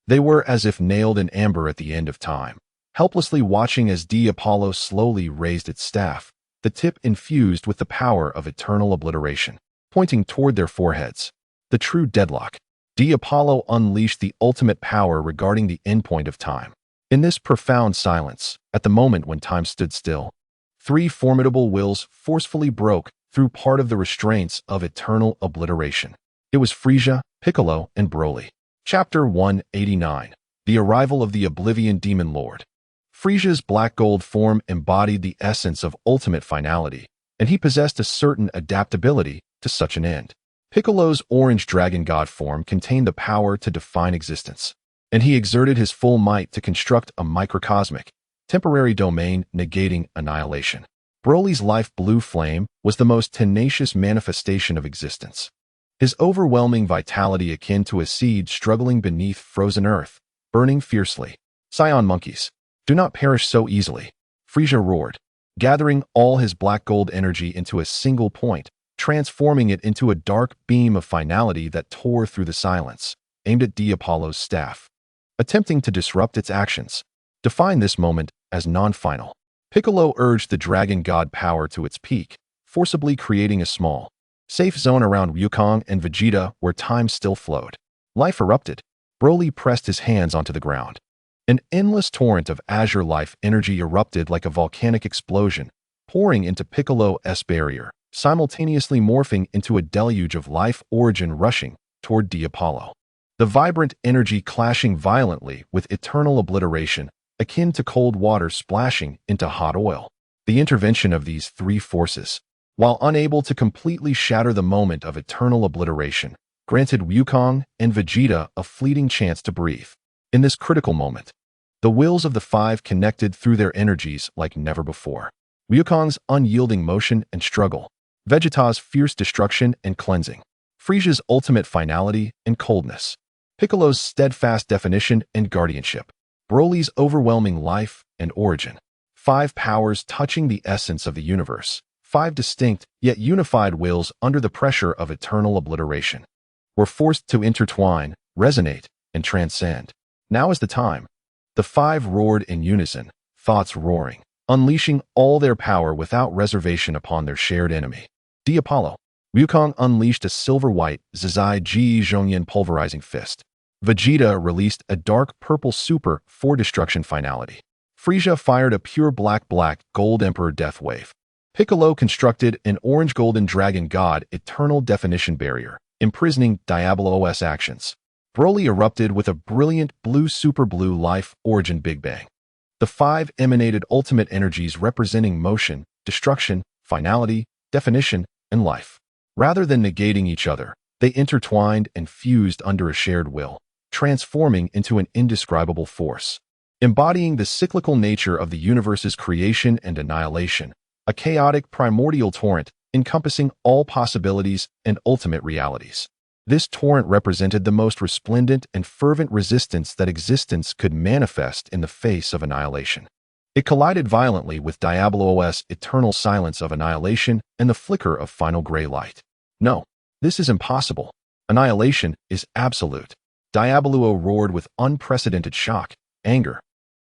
They were as if nailed in amber at the end of time, helplessly watching as Apollo slowly raised its staff, the tip infused with the power of eternal obliteration, pointing toward their foreheads. The true deadlock. Apollo unleashed the ultimate power regarding the endpoint of time. In this profound silence, at the moment when time stood still, three formidable wills forcefully broke through part of the restraints of eternal obliteration. It was Frieza, Piccolo, and Broly. Chapter 189. The Arrival of the Oblivion Demon Lord. Frieza's black gold form embodied the essence of ultimate finality, and he possessed a certain adaptability to such an end. Piccolo's orange dragon god form contained the power to define existence, and he exerted his full might to construct a microcosmic, temporary domain negating annihilation. Broly's life blue flame was the most tenacious manifestation of existence. His overwhelming vitality akin to a seed struggling beneath frozen earth, burning fiercely. Saiyan monkeys, do not perish so easily, Frieza roared, gathering all his black gold energy into a single point, transforming it into a dark beam of finality that tore through the silence, aimed at Apollo's staff, attempting to disrupt its actions. Define this moment as non-final. Piccolo urged the dragon god power to its peak, forcibly creating a small, safe zone around Wukong and Vegeta where time still flowed. Life erupted. Broly pressed his hands onto the ground. An endless torrent of azure life energy erupted like a volcanic explosion, pouring into Piccolo's barrier, simultaneously morphing into a deluge of life origin rushing toward Apollo. The vibrant energy clashing violently with eternal obliteration, akin to cold water splashing into hot oil. The intervention of these three forces, while unable to completely shatter the moment of eternal obliteration, granted Wukong and Vegeta a fleeting chance to breathe. In this critical moment, the wills of the five connected through their energies like never before. Wukong's unyielding motion and struggle, Vegeta's fierce destruction and cleansing, Frieza's ultimate finality and coldness, Piccolo's steadfast definition and guardianship, Broly's overwhelming life and origin. Five powers touching the essence of the universe, five distinct yet unified wills under the pressure of eternal obliteration, were forced to intertwine, resonate, and transcend. Now is the time. The five roared in unison, thoughts roaring, unleashing all their power without reservation upon their shared enemy. Apollo. Wukong unleashed a silver-white, Zizai Ji Zhongyan pulverizing fist. Vegeta released a dark purple super for destruction finality. Frieza fired a pure black gold emperor death wave. Piccolo constructed an orange-golden dragon god eternal definition barrier, imprisoning Diablo's actions. Broly erupted with a brilliant blue super blue life origin Big Bang. The five emanated ultimate energies representing motion, destruction, finality, definition, and life. Rather than negating each other, they intertwined and fused under a shared will, transforming into an indescribable force. Embodying the cyclical nature of the universe's creation and annihilation, a chaotic primordial torrent encompassing all possibilities and ultimate realities. This torrent represented the most resplendent and fervent resistance that existence could manifest in the face of annihilation. It collided violently with Diablo's eternal silence of annihilation and the flicker of final gray light. No, this is impossible. Annihilation is absolute. Diablo roared with unprecedented shock, anger,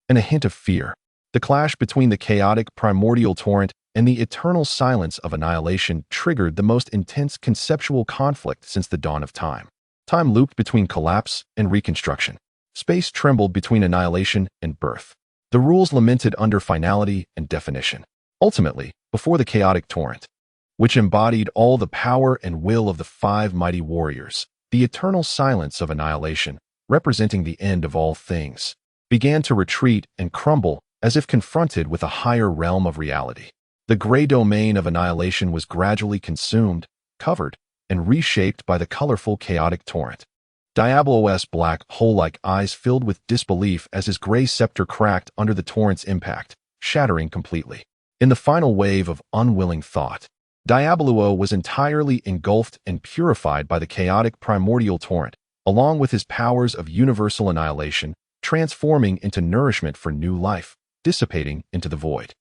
and a hint of fear. The clash between the chaotic primordial torrent and the eternal silence of annihilation triggered the most intense conceptual conflict since the dawn of time. Time looped between collapse and reconstruction. Space trembled between annihilation and birth. The rules lamented under finality and definition. Ultimately, before the chaotic torrent, which embodied all the power and will of the five mighty warriors, the eternal silence of annihilation, representing the end of all things, began to retreat and crumble as if confronted with a higher realm of reality. The gray domain of annihilation was gradually consumed, covered, and reshaped by the colorful chaotic torrent. Diablo's black hole-like eyes filled with disbelief as his gray scepter cracked under the torrent's impact, shattering completely. In the final wave of unwilling thought, Diablo was entirely engulfed and purified by the chaotic primordial torrent, along with his powers of universal annihilation, transforming into nourishment for new life, dissipating into the void.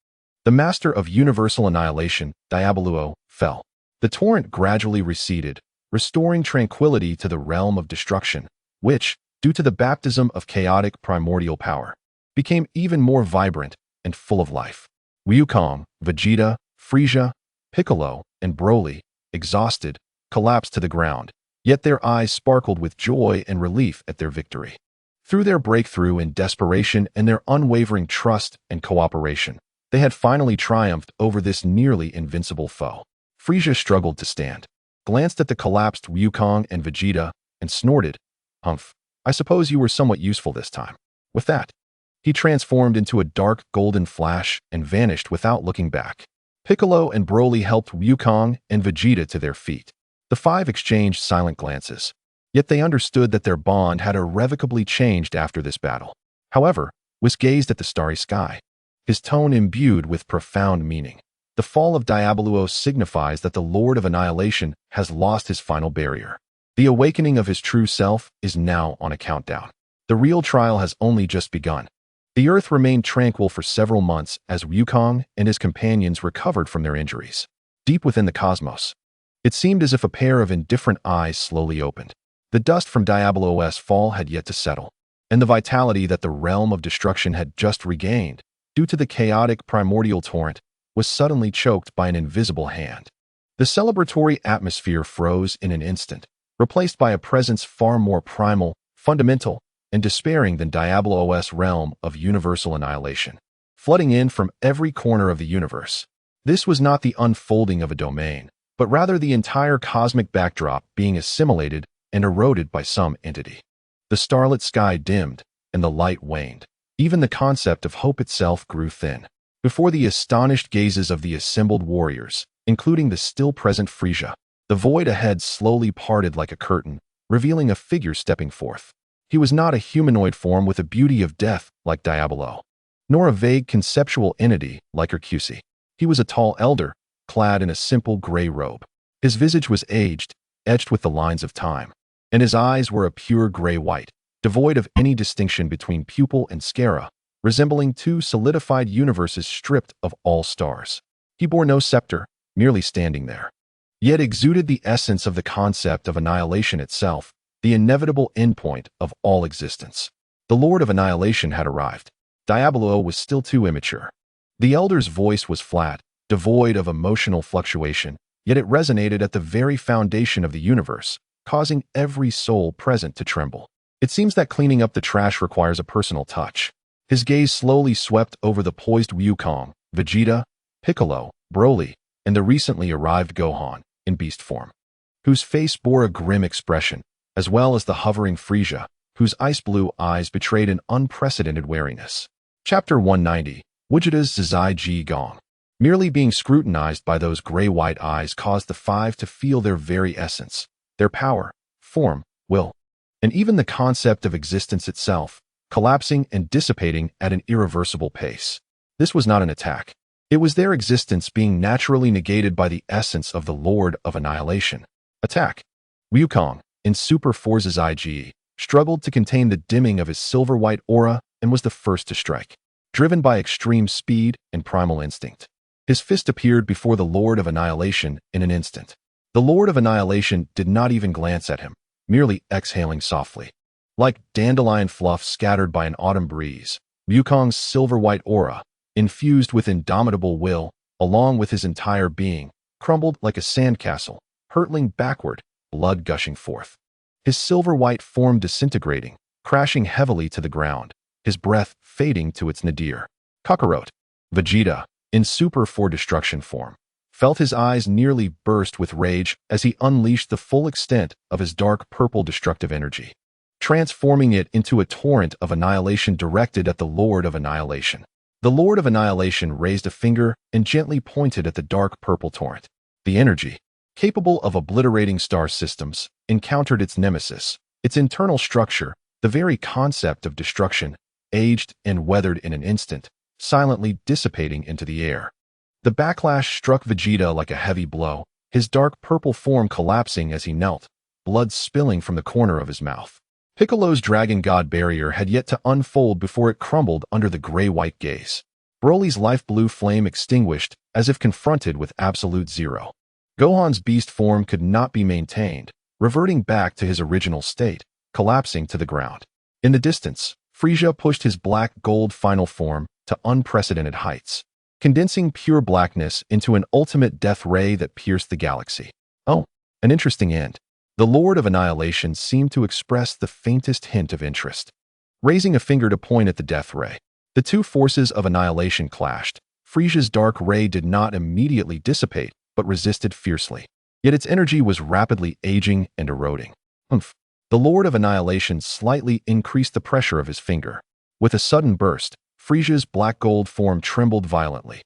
The master of universal annihilation, Diablo, fell. The torrent gradually receded, restoring tranquility to the realm of destruction, which, due to the baptism of chaotic primordial power, became even more vibrant and full of life. Wukong, Vegeta, Frieza, Piccolo, and Broly, exhausted, collapsed to the ground, yet their eyes sparkled with joy and relief at their victory. Through their breakthrough in desperation and their unwavering trust and cooperation, they had finally triumphed over this nearly invincible foe. Frieza struggled to stand, glanced at the collapsed Wukong and Vegeta, and snorted, "Humph, I suppose you were somewhat useful this time." With that, he transformed into a dark golden flash and vanished without looking back. Piccolo and Broly helped Wukong and Vegeta to their feet. The five exchanged silent glances, yet they understood that their bond had irrevocably changed after this battle. However, Whis gazed at the starry sky, his tone imbued with profound meaning. The fall of Diablo signifies that the Lord of Annihilation has lost his final barrier. The awakening of his true self is now on a countdown. The real trial has only just begun. The earth remained tranquil for several months as Wukong and his companions recovered from their injuries. Deep within the cosmos, it seemed as if a pair of indifferent eyes slowly opened. The dust from Diablo's fall had yet to settle, and the vitality that the realm of destruction had just regained, due to the chaotic primordial torrent, was suddenly choked by an invisible hand. The celebratory atmosphere froze in an instant, replaced by a presence far more primal, fundamental, and despairing than Diablo's realm of universal annihilation, flooding in from every corner of the universe. This was not the unfolding of a domain, but rather the entire cosmic backdrop being assimilated and eroded by some entity. The starlit sky dimmed, and the light waned. Even the concept of hope itself grew thin. Before the astonished gazes of the assembled warriors, including the still-present Frieza, the void ahead slowly parted like a curtain, revealing a figure stepping forth. He was not a humanoid form with a beauty of death like Diablo, nor a vague conceptual entity like Hercule. He was a tall elder, clad in a simple gray robe. His visage was aged, etched with the lines of time, and his eyes were a pure gray-white, devoid of any distinction between pupil and sclera, resembling two solidified universes stripped of all stars. He bore no scepter, merely standing there, yet exuded the essence of the concept of annihilation itself, the inevitable endpoint of all existence. The Lord of Annihilation had arrived. Diablo was still too immature. The elder's voice was flat, devoid of emotional fluctuation, yet it resonated at the very foundation of the universe, causing every soul present to tremble. It seems that cleaning up the trash requires a personal touch. His gaze slowly swept over the poised Wukong, Vegeta, Piccolo, Broly, and the recently arrived Gohan, in beast form, whose face bore a grim expression, as well as the hovering Frieza, whose ice-blue eyes betrayed an unprecedented wariness. Chapter 190, Vegeta's Zizai Ji Gong. Merely being scrutinized by those gray-white eyes caused the five to feel their very essence, their power, form, will, and even the concept of existence itself, collapsing and dissipating at an irreversible pace. This was not an attack. It was their existence being naturally negated by the essence of the Lord of Annihilation. Attack. Wukong, in Super Force's IG, struggled to contain the dimming of his silver-white aura and was the first to strike, driven by extreme speed and primal instinct. His fist appeared before the Lord of Annihilation in an instant. The Lord of Annihilation did not even glance at him, merely exhaling softly. Like dandelion fluff scattered by an autumn breeze, Wukong's silver-white aura, infused with indomitable will, along with his entire being, crumbled like a sandcastle, hurtling backward, blood gushing forth. His silver-white form disintegrating, crashing heavily to the ground, his breath fading to its nadir. Kakarot, Vegeta, in Super for Destruction form, felt his eyes nearly burst with rage as he unleashed the full extent of his dark purple destructive energy, transforming it into a torrent of annihilation directed at the Lord of Annihilation. The Lord of Annihilation raised a finger and gently pointed at the dark purple torrent. The energy, capable of obliterating star systems, encountered its nemesis, its internal structure, the very concept of destruction, aged and weathered in an instant, silently dissipating into the air. The backlash struck Vegeta like a heavy blow, his dark purple form collapsing as he knelt, blood spilling from the corner of his mouth. Piccolo's Dragon God barrier had yet to unfold before it crumbled under the gray-white gaze. Broly's life-blue flame extinguished as if confronted with absolute zero. Gohan's beast form could not be maintained, reverting back to his original state, collapsing to the ground. In the distance, Frieza pushed his black-gold final form to unprecedented heights, condensing pure blackness into an ultimate death ray that pierced the galaxy. Oh, an interesting end. The Lord of Annihilation seemed to express the faintest hint of interest. Raising a finger to point at the death ray, the two forces of annihilation clashed. Frieza's dark ray did not immediately dissipate, but resisted fiercely. Yet its energy was rapidly aging and eroding. Humph. The Lord of Annihilation slightly increased the pressure of his finger. With a sudden burst, Frieza's black-gold form trembled violently.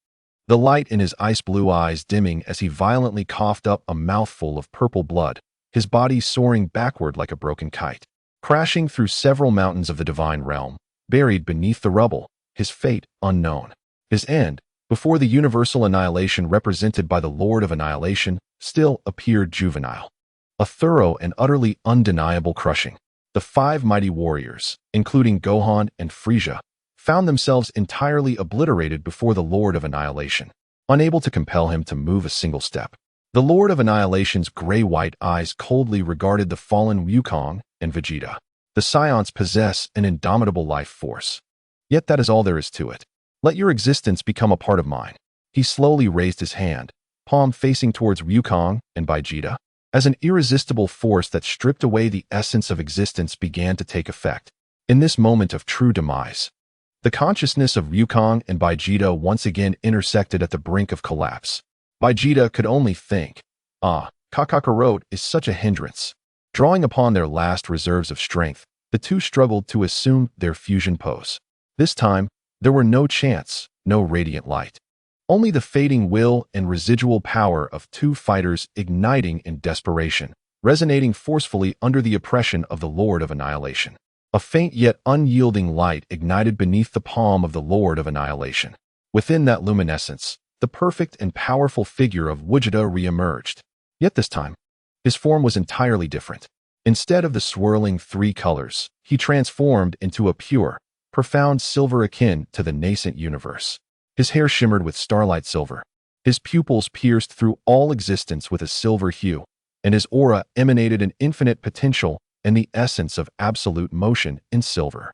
The light in his ice-blue eyes dimming as he violently coughed up a mouthful of purple blood, his body soaring backward like a broken kite. Crashing through several mountains of the divine realm, buried beneath the rubble, his fate unknown. His end, before the universal annihilation represented by the Lord of Annihilation, still appeared juvenile. A thorough and utterly undeniable crushing. The five mighty warriors, including Gohan and Frieza, found themselves entirely obliterated before the Lord of Annihilation, unable to compel him to move a single step. The Lord of Annihilation's gray-white eyes coldly regarded the fallen Wukong and Vegeta. The Saiyans possess an indomitable life force. Yet that is all there is to it. Let your existence become a part of mine. He slowly raised his hand, palm facing towards Wukong and Vegeta, as an irresistible force that stripped away the essence of existence began to take effect. In this moment of true demise, the consciousness of Wukong and Vegeta once again intersected at the brink of collapse. Vegeta could only think, Kakarot is such a hindrance. Drawing upon their last reserves of strength, the two struggled to assume their fusion pose. This time, there were no chants, no radiant light. Only the fading will and residual power of two fighters igniting in desperation, resonating forcefully under the oppression of the Lord of Annihilation. A faint yet unyielding light ignited beneath the palm of the Lord of Annihilation. Within that luminescence, the perfect and powerful figure of Vegeta re-emerged. Yet this time, his form was entirely different. Instead of the swirling three colors, he transformed into a pure, profound silver akin to the nascent universe. His hair shimmered with starlight silver. His pupils pierced through all existence with a silver hue, and his aura emanated an infinite potential and the essence of absolute motion in silver.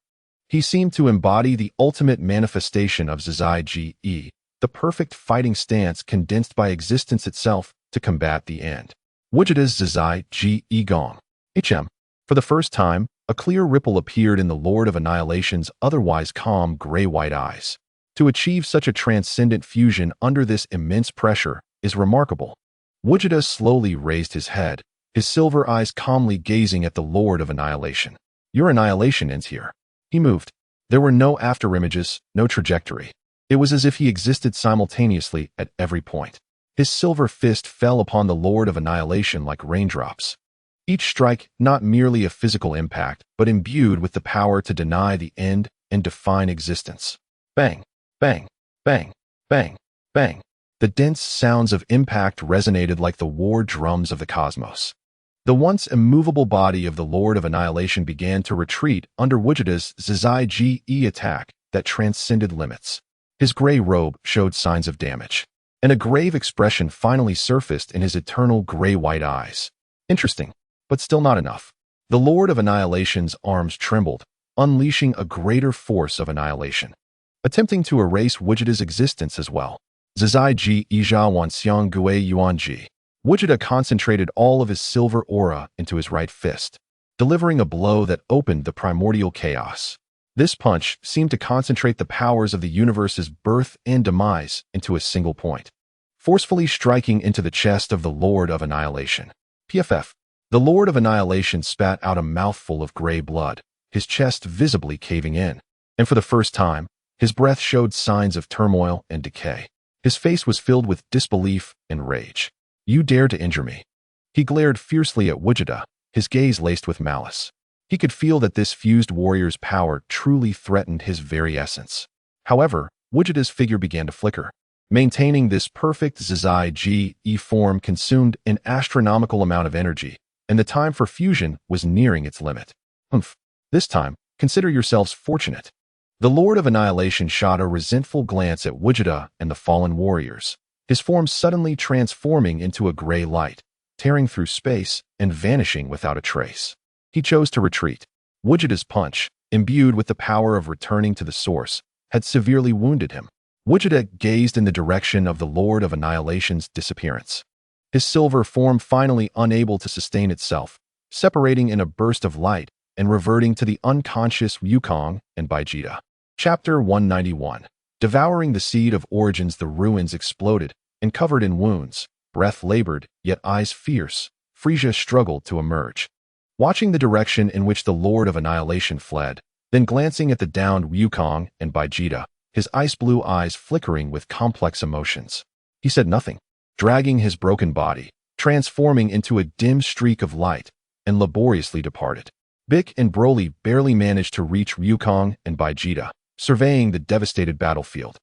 He seemed to embody the ultimate manifestation of Zizai Ge, the perfect fighting stance condensed by existence itself to combat the end. Vegeta's Zizai Ge Gong. For the first time, a clear ripple appeared in the Lord of Annihilation's otherwise calm gray-white eyes. To achieve such a transcendent fusion under this immense pressure is remarkable. Vegeta slowly raised his head, his silver eyes calmly gazing at the Lord of Annihilation. Your annihilation ends here. He moved. There were no afterimages, no trajectory. It was as if he existed simultaneously at every point. His silver fist fell upon the Lord of Annihilation like raindrops. Each strike not merely a physical impact, but imbued with the power to deny the end and define existence. Bang, bang, bang, bang, bang. The dense sounds of impact resonated like the war drums of the cosmos. The once immovable body of the Lord of Annihilation began to retreat under Vegeta's Zizai Ge attack that transcended limits. His gray robe showed signs of damage, and a grave expression finally surfaced in his eternal gray-white eyes. Interesting, but still not enough. The Lord of Annihilation's arms trembled, unleashing a greater force of annihilation, attempting to erase Vegeta's existence as well. Zizai Ge Ija Wanxiang Gue Yuan Ji. Vegeta concentrated all of his silver aura into his right fist, delivering a blow that opened the primordial chaos. This punch seemed to concentrate the powers of the universe's birth and demise into a single point, forcefully striking into the chest of the Lord of Annihilation. PFF. The Lord of Annihilation spat out a mouthful of gray blood, his chest visibly caving in, and for the first time, his breath showed signs of turmoil and decay. His face was filled with disbelief and rage. You dare to injure me? He glared fiercely at Vegeta, his gaze laced with malice. He could feel that this fused warrior's power truly threatened his very essence. However, Vegeta's figure began to flicker. Maintaining this perfect Zizai Ge form consumed an astronomical amount of energy, and the time for fusion was nearing its limit. Humph. This time, consider yourselves fortunate. The Lord of Annihilation shot a resentful glance at Vegeta and the fallen warriors, his form suddenly transforming into a gray light, tearing through space and vanishing without a trace. He chose to retreat. Vegeta's punch, imbued with the power of returning to the source, had severely wounded him. Vegeta gazed in the direction of the Lord of Annihilation's disappearance, his silver form finally unable to sustain itself, separating in a burst of light and reverting to the unconscious Wukong and Vegeta. Chapter 191. Devouring the seed of origins, the ruins exploded, and covered in wounds, breath labored, yet eyes fierce, Frieza struggled to emerge. Watching the direction in which the Lord of Annihilation fled, then glancing at the downed Wukong and Vegeta, his ice-blue eyes flickering with complex emotions. He said nothing, dragging his broken body, transforming into a dim streak of light, and laboriously departed. GT and Broly barely managed to reach Wukong and Vegeta, surveying the devastated battlefield.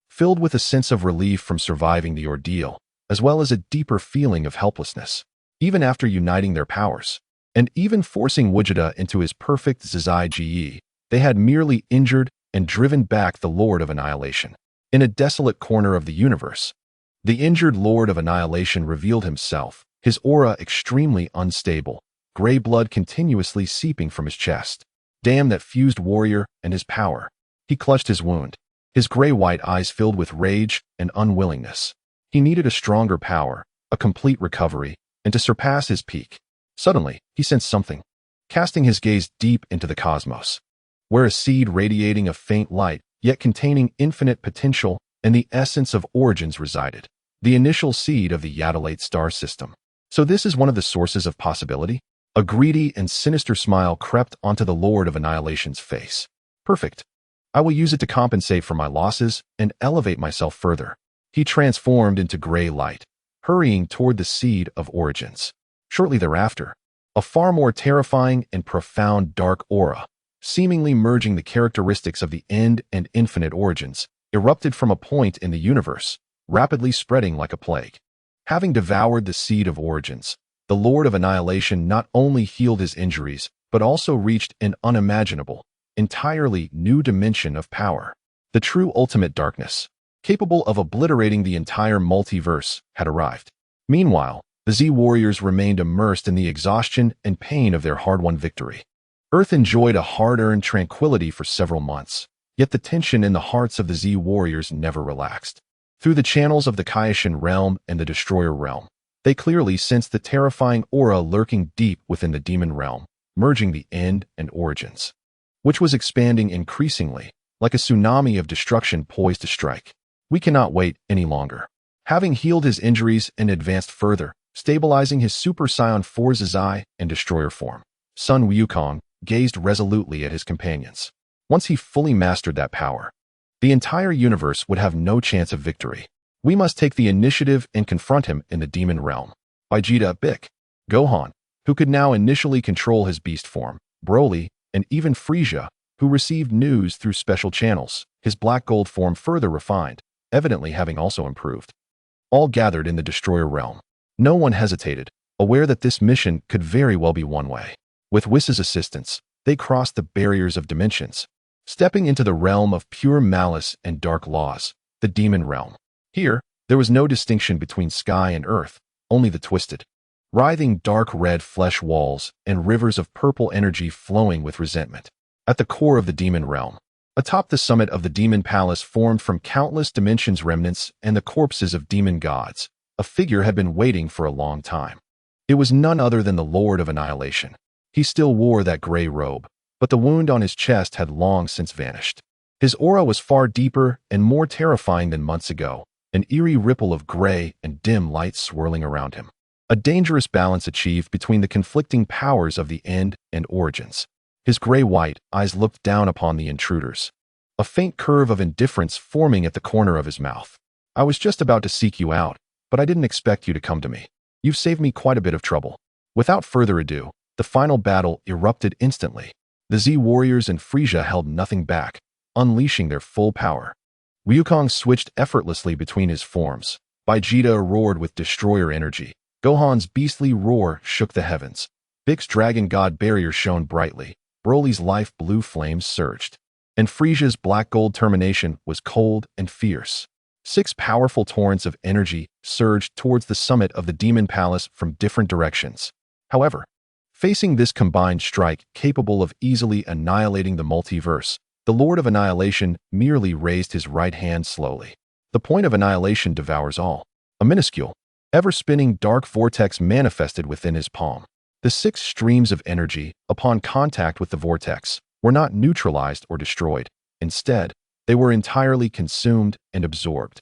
Filled with a sense of relief from surviving the ordeal, as well as a deeper feeling of helplessness, even after uniting their powers, and even forcing Vegeta into his perfect Zizai Ge, they had merely injured and driven back the Lord of Annihilation. In a desolate corner of the universe, the injured Lord of Annihilation revealed himself, his aura extremely unstable, gray blood continuously seeping from his chest. Damn that fused warrior and his power. He clutched his wound, his gray-white eyes filled with rage and unwillingness. He needed a stronger power, a complete recovery, and to surpass his peak. Suddenly, he sensed something, casting his gaze deep into the cosmos, where a seed radiating a faint light, yet containing infinite potential and the essence of origins resided. The initial seed of the Yadalate star system. So this is one of the sources of possibility? A greedy and sinister smile crept onto the Lord of Annihilation's face. Perfect. I will use it to compensate for my losses and elevate myself further. He transformed into gray light, hurrying toward the seed of origins. Shortly thereafter, a far more terrifying and profound dark aura, seemingly merging the characteristics of the end and infinite origins, erupted from a point in the universe, rapidly spreading like a plague. Having devoured the seed of origins, the Lord of Annihilation not only healed his injuries, but also reached an unimaginable, entirely new dimension of power. The true ultimate darkness, capable of obliterating the entire multiverse, had arrived. Meanwhile, the Z warriors remained immersed in the exhaustion and pain of their hard-won victory. Earth enjoyed a hard-earned tranquility for several months, yet the tension in the hearts of the Z warriors never relaxed. Through the channels of the Kaioshin realm and the Destroyer realm, they clearly sensed the terrifying aura lurking deep within the demon realm, merging the end and origins, which was expanding increasingly, like a tsunami of destruction poised to strike. We cannot wait any longer. Having healed his injuries and advanced further, stabilizing his Super Saiyan 4 Zizai and Destroyer form, Sun Wukong gazed resolutely at his companions. Once he fully mastered that power, the entire universe would have no chance of victory. We must take the initiative and confront him in the demon realm. Vegeta, GT, Gohan, who could now initially control his beast form, Broly, and even Frieza, who received news through special channels, his black gold form further refined, evidently having also improved. All gathered in the Destroyer realm. No one hesitated, aware that this mission could very well be one way. With Whis' assistance, they crossed the barriers of dimensions, stepping into the realm of pure malice and dark laws, the demon realm. Here, there was no distinction between sky and earth, only the twisted, writhing dark red flesh walls and rivers of purple energy flowing with resentment. At the core of the demon realm, atop the summit of the demon palace formed from countless dimensions remnants and the corpses of demon gods, a figure had been waiting for a long time. It was none other than the Lord of Annihilation. He still wore that gray robe, but the wound on his chest had long since vanished. His aura was far deeper and more terrifying than months ago, an eerie ripple of gray and dim light swirling around him. A dangerous balance achieved between the conflicting powers of the end and origins. His gray-white eyes looked down upon the intruders, a faint curve of indifference forming at the corner of his mouth. I was just about to seek you out, but I didn't expect you to come to me. You've saved me quite a bit of trouble. Without further ado, the final battle erupted instantly. The Z warriors and Frieza held nothing back, unleashing their full power. Wukong switched effortlessly between his forms. Vegeta roared with destroyer energy. Gohan's beastly roar shook the heavens. GT's dragon god barrier shone brightly, Broly's life blue flames surged, and Frieza's black gold termination was cold and fierce. 6 powerful torrents of energy surged towards the summit of the Demon Palace from different directions. However, facing this combined strike capable of easily annihilating the multiverse, the Lord of Annihilation merely raised his right hand slowly. The point of annihilation devours all. A minuscule, ever-spinning dark vortex manifested within his palm. The 6 streams of energy, upon contact with the vortex, were not neutralized or destroyed. Instead, they were entirely consumed and absorbed,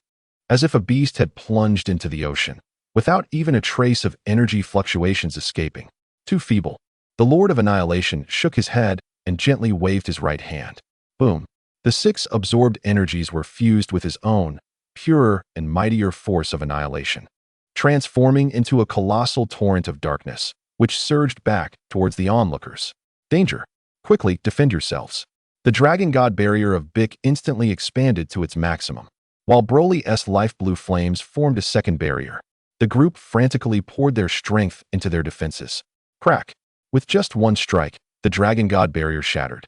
as if a beast had plunged into the ocean, without even a trace of energy fluctuations escaping. Too feeble. The Lord of Annihilation shook his head and gently waved his right hand. Boom. The 6 absorbed energies were fused with his own, purer and mightier force of annihilation, transforming into a colossal torrent of darkness, which surged back towards the onlookers. Danger! Quickly defend yourselves. The Dragon God barrier of Bic instantly expanded to its maximum, while Broly's life blue flames formed a second barrier. The group frantically poured their strength into their defenses. Crack! With just one strike, the Dragon God barrier shattered,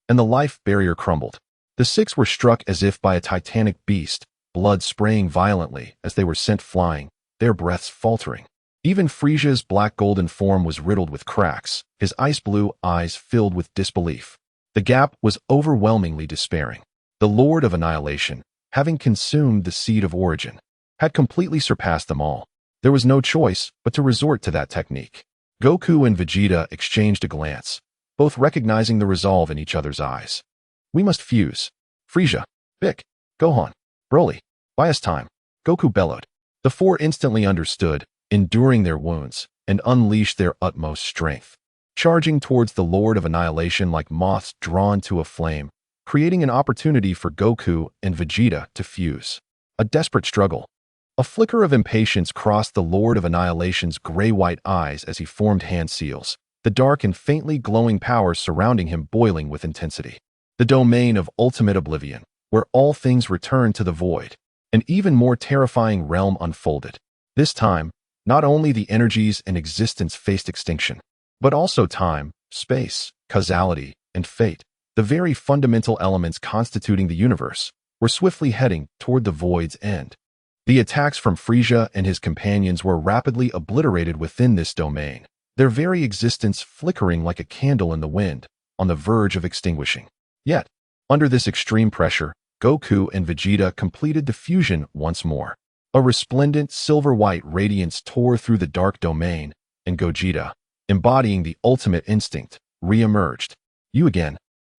and the life barrier crumbled. The 6 were struck as if by a titanic beast, blood spraying violently as they were sent flying, their breaths faltering. Even Frieza's black golden form was riddled with cracks, his ice blue eyes filled with disbelief. The gap was overwhelmingly despairing. The Lord of Annihilation, having consumed the seed of origin, had completely surpassed them all. There was no choice but to resort to that technique. Goku and Vegeta exchanged a glance, both recognizing the resolve in each other's eyes. We must fuse. Frieza, Bic, Gohan, Broly, buy us time, Goku bellowed. The 4 instantly understood, enduring their wounds, and unleashed their utmost strength, charging towards the Lord of Annihilation like moths drawn to a flame, creating an opportunity for Goku and Vegeta to fuse. A desperate struggle. A flicker of impatience crossed the Lord of Annihilation's gray-white eyes as he formed hand seals, the dark and faintly glowing power surrounding him boiling with intensity. The domain of ultimate oblivion, where all things return to the void. An even more terrifying realm unfolded. This time, not only the energies and existence faced extinction, but also time, space, causality, and fate, the very fundamental elements constituting the universe, were swiftly heading toward the void's end. The attacks from Frieza and his companions were rapidly obliterated within this domain, their very existence flickering like a candle in the wind, on the verge of extinguishing. Yet, under this extreme pressure, Goku and Vegeta completed the fusion once more. A resplendent silver-white radiance tore through the dark domain, and Gogeta, embodying the ultimate instinct, re-emerged. You again.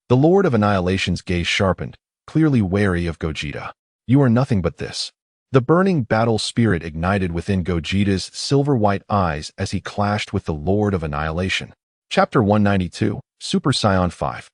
The Lord of Annihilation's gaze sharpened, clearly wary of Gogeta. You are nothing but this. The burning battle spirit ignited within Gogeta's silver-white eyes as he clashed with the Lord of Annihilation. Chapter 192, Super Saiyan 5.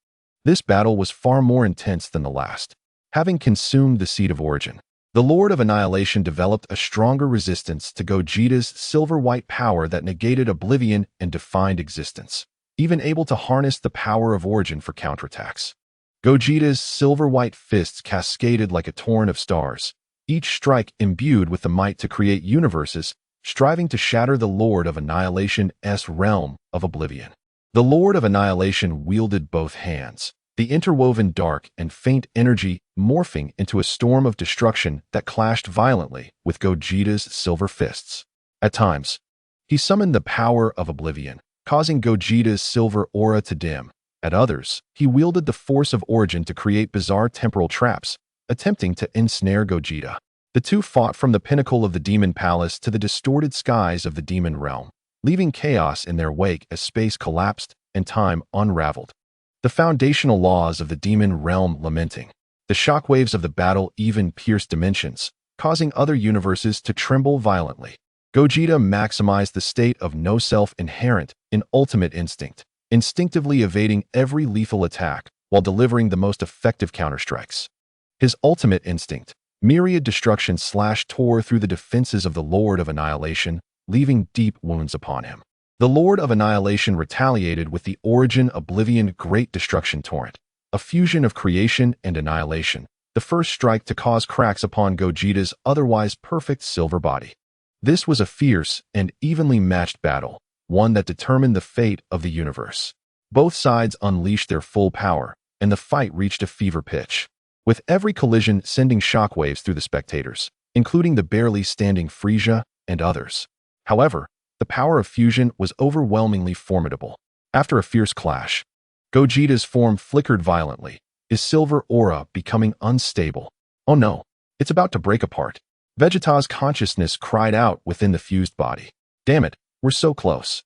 This battle was far more intense than the last. Having consumed the seed of origin, the Lord of Annihilation developed a stronger resistance to Gogeta's silver-white power that negated oblivion and defined existence, even able to harness the power of origin for counterattacks. Gogeta's silver-white fists cascaded like a torrent of stars, each strike imbued with the might to create universes, striving to shatter the Lord of Annihilation's realm of oblivion. The Lord of Annihilation wielded both hands, the interwoven dark and faint energy morphing into a storm of destruction that clashed violently with Gogeta's silver fists. At times, he summoned the power of oblivion, causing Gogeta's silver aura to dim. At others, he wielded the force of origin to create bizarre temporal traps, attempting to ensnare Gogeta. The two fought from the pinnacle of the Demon Palace to the distorted skies of the Demon Realm, leaving chaos in their wake as space collapsed and time unraveled. The foundational laws of the Demon Realm lamenting. The shockwaves of the battle even pierced dimensions, causing other universes to tremble violently. Gogeta maximized the state of no-self inherent in ultimate instinct, instinctively evading every lethal attack while delivering the most effective counterstrikes. His ultimate instinct, myriad destruction tore through the defenses of the Lord of Annihilation, leaving deep wounds upon him. The Lord of Annihilation retaliated with the Origin Oblivion Great Destruction Torrent, a fusion of creation and annihilation, the first strike to cause cracks upon Gogeta's otherwise perfect silver body. This was a fierce and evenly matched battle, one that determined the fate of the universe. Both sides unleashed their full power, and the fight reached a fever pitch, with every collision sending shockwaves through the spectators, including the barely standing Frieza and others. However, the power of fusion was overwhelmingly formidable. After a fierce clash, Gogeta's form flickered violently, his silver aura becoming unstable. Oh no, it's about to break apart. Vegeta's consciousness cried out within the fused body. Damn it, we're so close.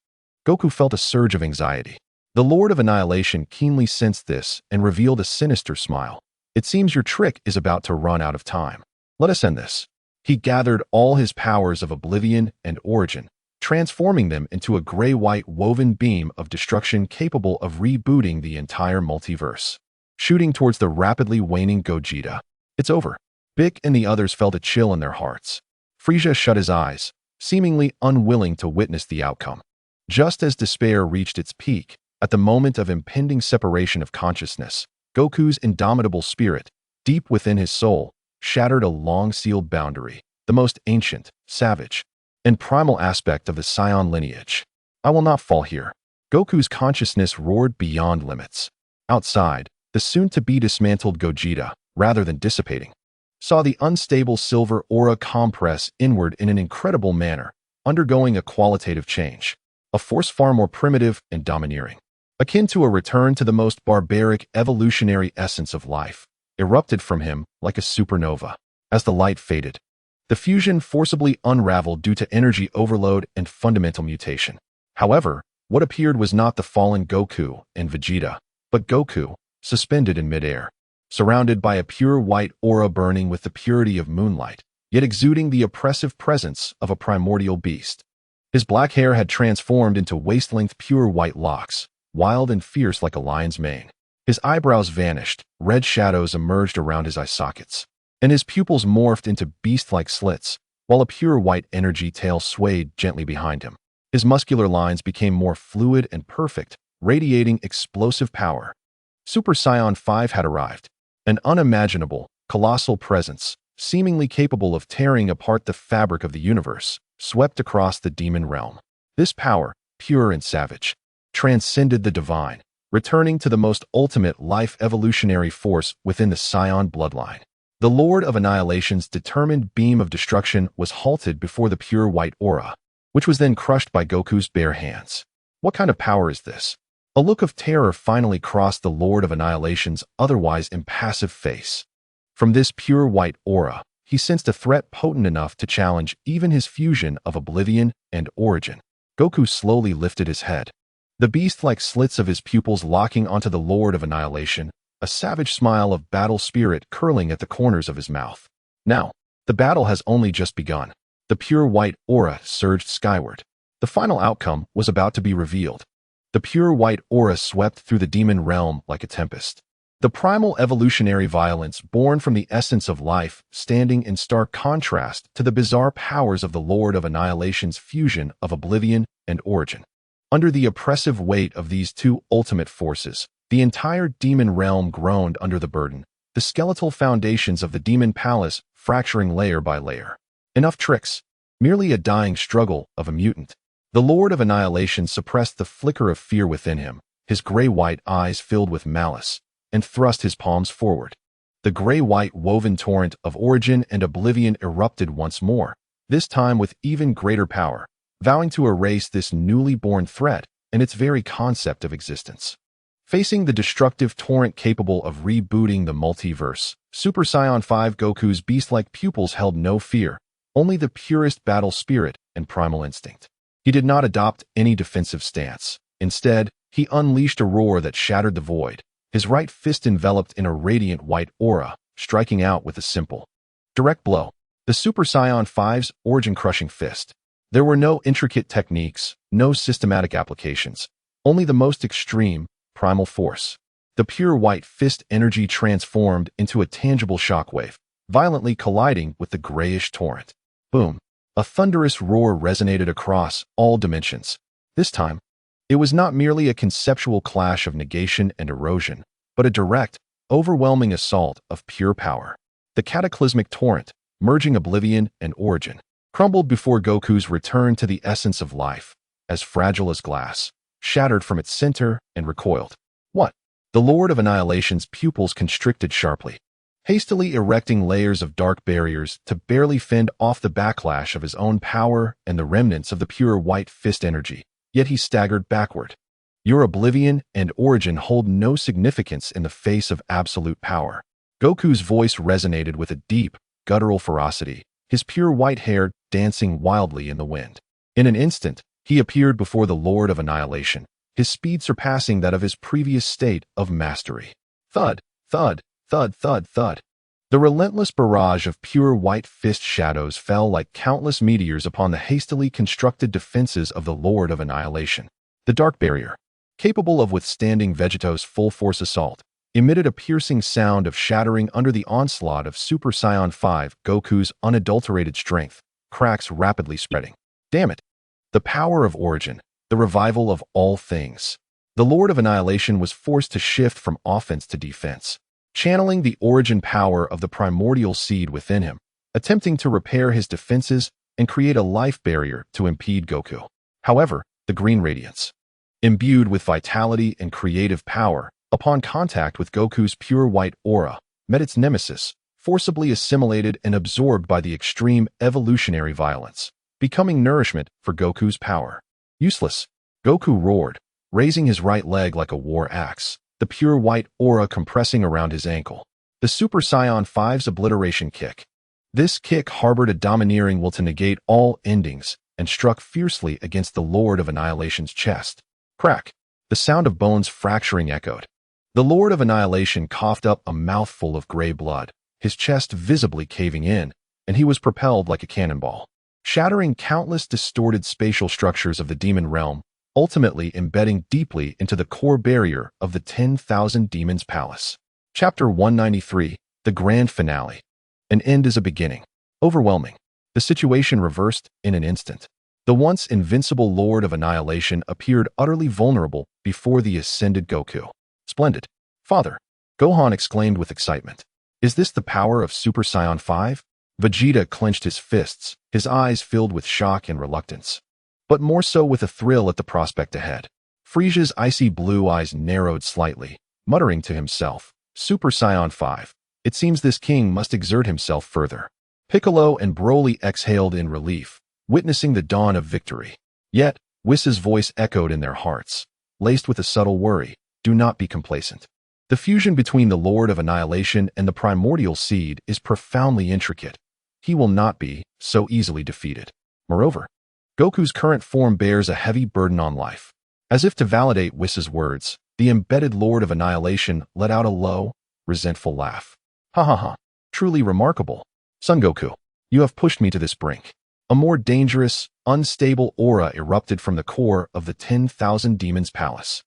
Goku felt a surge of anxiety. The Lord of Annihilation keenly sensed this and revealed a sinister smile. It seems your trick is about to run out of time. Let us end this. He gathered all his powers of oblivion and origin, transforming them into a gray-white woven beam of destruction capable of rebooting the entire multiverse. Shooting towards the rapidly waning Gogeta. It's over. Bick and the others felt a chill in their hearts. Frieza shut his eyes, seemingly unwilling to witness the outcome. Just as despair reached its peak, at the moment of impending separation of consciousness, Goku's indomitable spirit, deep within his soul, shattered a long-sealed boundary, the most ancient, savage, and primal aspect of the Saiyan lineage. I will not fall here. Goku's consciousness roared beyond limits. Outside, the soon-to-be dismantled Gogeta, rather than dissipating, saw the unstable silver aura compress inward in an incredible manner, undergoing a qualitative change, a force far more primitive and domineering, akin to a return to the most barbaric evolutionary essence of life, erupted from him like a supernova. As the light faded, the fusion forcibly unraveled due to energy overload and fundamental mutation. However, what appeared was not the fallen Goku and Vegeta, but Goku, suspended in midair, surrounded by a pure white aura burning with the purity of moonlight, yet exuding the oppressive presence of a primordial beast. His black hair had transformed into waist-length pure white locks, wild and fierce like a lion's mane. His eyebrows vanished, red shadows emerged around his eye sockets, and his pupils morphed into beast-like slits, while a pure white energy tail swayed gently behind him. His muscular lines became more fluid and perfect, radiating explosive power. Super Saiyan 5 had arrived. An unimaginable, colossal presence, seemingly capable of tearing apart the fabric of the universe, swept across the demon realm. This power, pure and savage, transcended the divine, returning to the most ultimate life evolutionary force within the Saiyan bloodline. The Lord of Annihilation's determined beam of destruction was halted before the pure white aura, which was then crushed by Goku's bare hands. What kind of power is this? A look of terror finally crossed the Lord of Annihilation's otherwise impassive face. From this pure white aura, he sensed a threat potent enough to challenge even his fusion of oblivion and origin. Goku slowly lifted his head, the beast-like slits of his pupils locking onto the Lord of Annihilation, a savage smile of battle spirit curling at the corners of his mouth. Now, the battle has only just begun. The pure white aura surged skyward. The final outcome was about to be revealed. The pure white aura swept through the demon realm like a tempest. The primal evolutionary violence born from the essence of life, standing in stark contrast to the bizarre powers of the Lord of Annihilation's fusion of oblivion and origin. Under the oppressive weight of these two ultimate forces, the entire demon realm groaned under the burden, the skeletal foundations of the demon palace fracturing layer by layer. Enough tricks. Merely a dying struggle of a mutant. The Lord of Annihilation suppressed the flicker of fear within him, his gray-white eyes filled with malice, and thrust his palms forward. The gray-white woven torrent of origin and oblivion erupted once more, this time with even greater power, vowing to erase this newly born threat and its very concept of existence. Facing the destructive torrent capable of rebooting the multiverse, Super Saiyan 5 Goku's beast-like pupils held no fear, only the purest battle spirit and primal instinct. He did not adopt any defensive stance. Instead, he unleashed a roar that shattered the void, his right fist enveloped in a radiant white aura, striking out with a simple, direct blow. The Super Saiyan 5's origin-crushing fist. There were no intricate techniques, no systematic applications, only the most extreme, primal force. The pure white fist energy transformed into a tangible shockwave, violently colliding with the grayish torrent. Boom! A thunderous roar resonated across all dimensions. This time, it was not merely a conceptual clash of negation and erosion, but a direct, overwhelming assault of pure power. The cataclysmic torrent, merging oblivion and origin, crumbled before Goku's return to the essence of life, as fragile as glass, shattered from its center, and recoiled. What? The Lord of Annihilation's pupils constricted sharply, hastily erecting layers of dark barriers to barely fend off the backlash of his own power and the remnants of the pure white fist energy. Yet he staggered backward. Your oblivion and origin hold no significance in the face of absolute power. Goku's voice resonated with a deep, guttural ferocity, his pure white hair dancing wildly in the wind. In an instant, he appeared before the Lord of Annihilation, his speed surpassing that of his previous state of mastery. Thud, thud, thud, thud, thud. The relentless barrage of pure white fist shadows fell like countless meteors upon the hastily constructed defenses of the Lord of Annihilation. The dark barrier, capable of withstanding Vegeto's full-force assault, emitted a piercing sound of shattering under the onslaught of Super Saiyan 5. Goku's unadulterated strength, cracks rapidly spreading. Damn it! The power of origin, the revival of all things. The Lord of Annihilation was forced to shift from offense to defense, channeling the origin power of the primordial seed within him, attempting to repair his defenses and create a life barrier to impede Goku. However, the green radiance, imbued with vitality and creative power, upon contact with Goku's pure white aura, met its nemesis, forcibly assimilated and absorbed by the extreme evolutionary violence, becoming nourishment for Goku's power. Useless, Goku roared, raising his right leg like a war axe, the pure white aura compressing around his ankle. The Super Saiyan 5's obliteration kick. This kick harbored a domineering will to negate all endings and struck fiercely against the Lord of Annihilation's chest. Crack! The sound of bones fracturing echoed. The Lord of Annihilation coughed up a mouthful of gray blood, his chest visibly caving in, and he was propelled like a cannonball, shattering countless distorted spatial structures of the demon realm, ultimately embedding deeply into the core barrier of the 10,000 Demons Palace. Chapter 193, The Grand Finale. An end is a beginning. Overwhelming. The situation reversed in an instant. The once invincible Lord of Annihilation appeared utterly vulnerable before the ascended Goku. Splendid. Father, Gohan exclaimed with excitement. Is this the power of Super Saiyan 5? Vegeta clenched his fists, his eyes filled with shock and reluctance, but more so with a thrill at the prospect ahead. Frieza's icy blue eyes narrowed slightly, muttering to himself, Super Saiyan 5. It seems this king must exert himself further. Piccolo and Broly exhaled in relief, witnessing the dawn of victory. Yet, Whis' voice echoed in their hearts, laced with a subtle worry, do not be complacent. The fusion between the Lord of Annihilation and the primordial seed is profoundly intricate. He will not be so easily defeated. Moreover, Goku's current form bears a heavy burden on life. As if to validate Whis' words, the embedded Lord of Annihilation let out a low, resentful laugh. Ha ha ha. Truly remarkable. Son Goku, you have pushed me to this brink. A more dangerous, unstable aura erupted from the core of the 10,000 Demons Palace.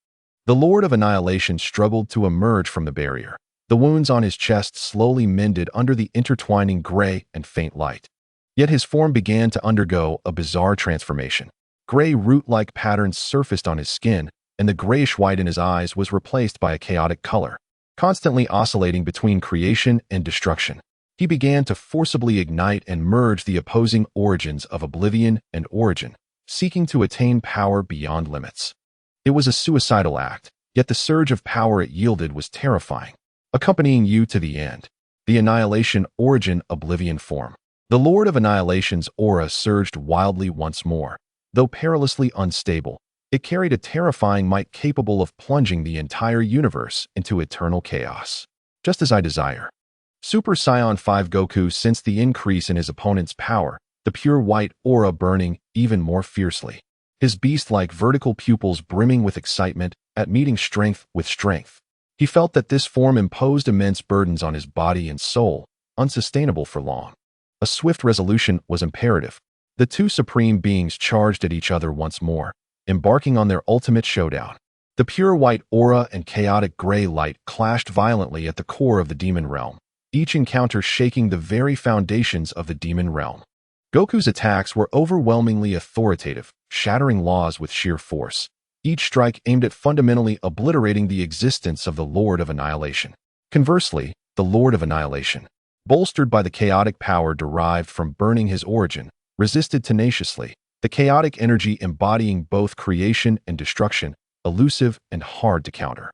The Lord of Annihilation struggled to emerge from the barrier. The wounds on his chest slowly mended under the intertwining gray and faint light. Yet his form began to undergo a bizarre transformation. Gray root-like patterns surfaced on his skin, and the grayish-white in his eyes was replaced by a chaotic color, constantly oscillating between creation and destruction. He began to forcibly ignite and merge the opposing origins of oblivion and origin, seeking to attain power beyond limits. It was a suicidal act, yet the surge of power it yielded was terrifying, accompanying you to the end. The Annihilation Origin Oblivion form. The Lord of Annihilation's aura surged wildly once more. Though perilously unstable, it carried a terrifying might capable of plunging the entire universe into eternal chaos. Just as I desire. Super Saiyan 5 Goku sensed the increase in his opponent's power, the pure white aura burning even more fiercely. His beast-like vertical pupils brimming with excitement at meeting strength with strength. He felt that this form imposed immense burdens on his body and soul, unsustainable for long. A swift resolution was imperative. The two supreme beings charged at each other once more, embarking on their ultimate showdown. The pure white aura and chaotic gray light clashed violently at the core of the demon realm, each encounter shaking the very foundations of the demon realm. Goku's attacks were overwhelmingly authoritative, shattering laws with sheer force. Each strike aimed at fundamentally obliterating the existence of the Lord of Annihilation. Conversely, the Lord of Annihilation, bolstered by the chaotic power derived from burning his origin, resisted tenaciously. The chaotic energy embodying both creation and destruction elusive and hard to counter.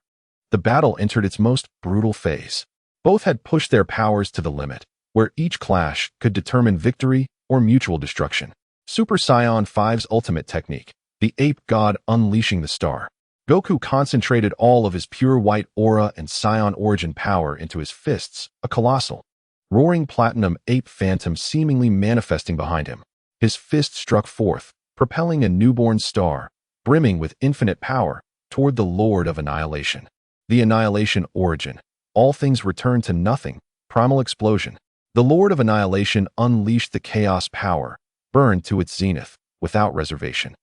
The battle entered its most brutal phase. Both had pushed their powers to the limit, where each clash could determine victory or mutual destruction. Super Saiyan 5's ultimate technique, the ape god unleashing the star. Goku concentrated all of his pure white aura and Saiyan origin power into his fists, a colossal, roaring platinum ape phantom seemingly manifesting behind him. His fist struck forth, propelling a newborn star, brimming with infinite power, toward the Lord of Annihilation. The Annihilation origin. All things return to nothing. Primal explosion. The Lord of Annihilation unleashed the chaos power, burned to its zenith, without reservation.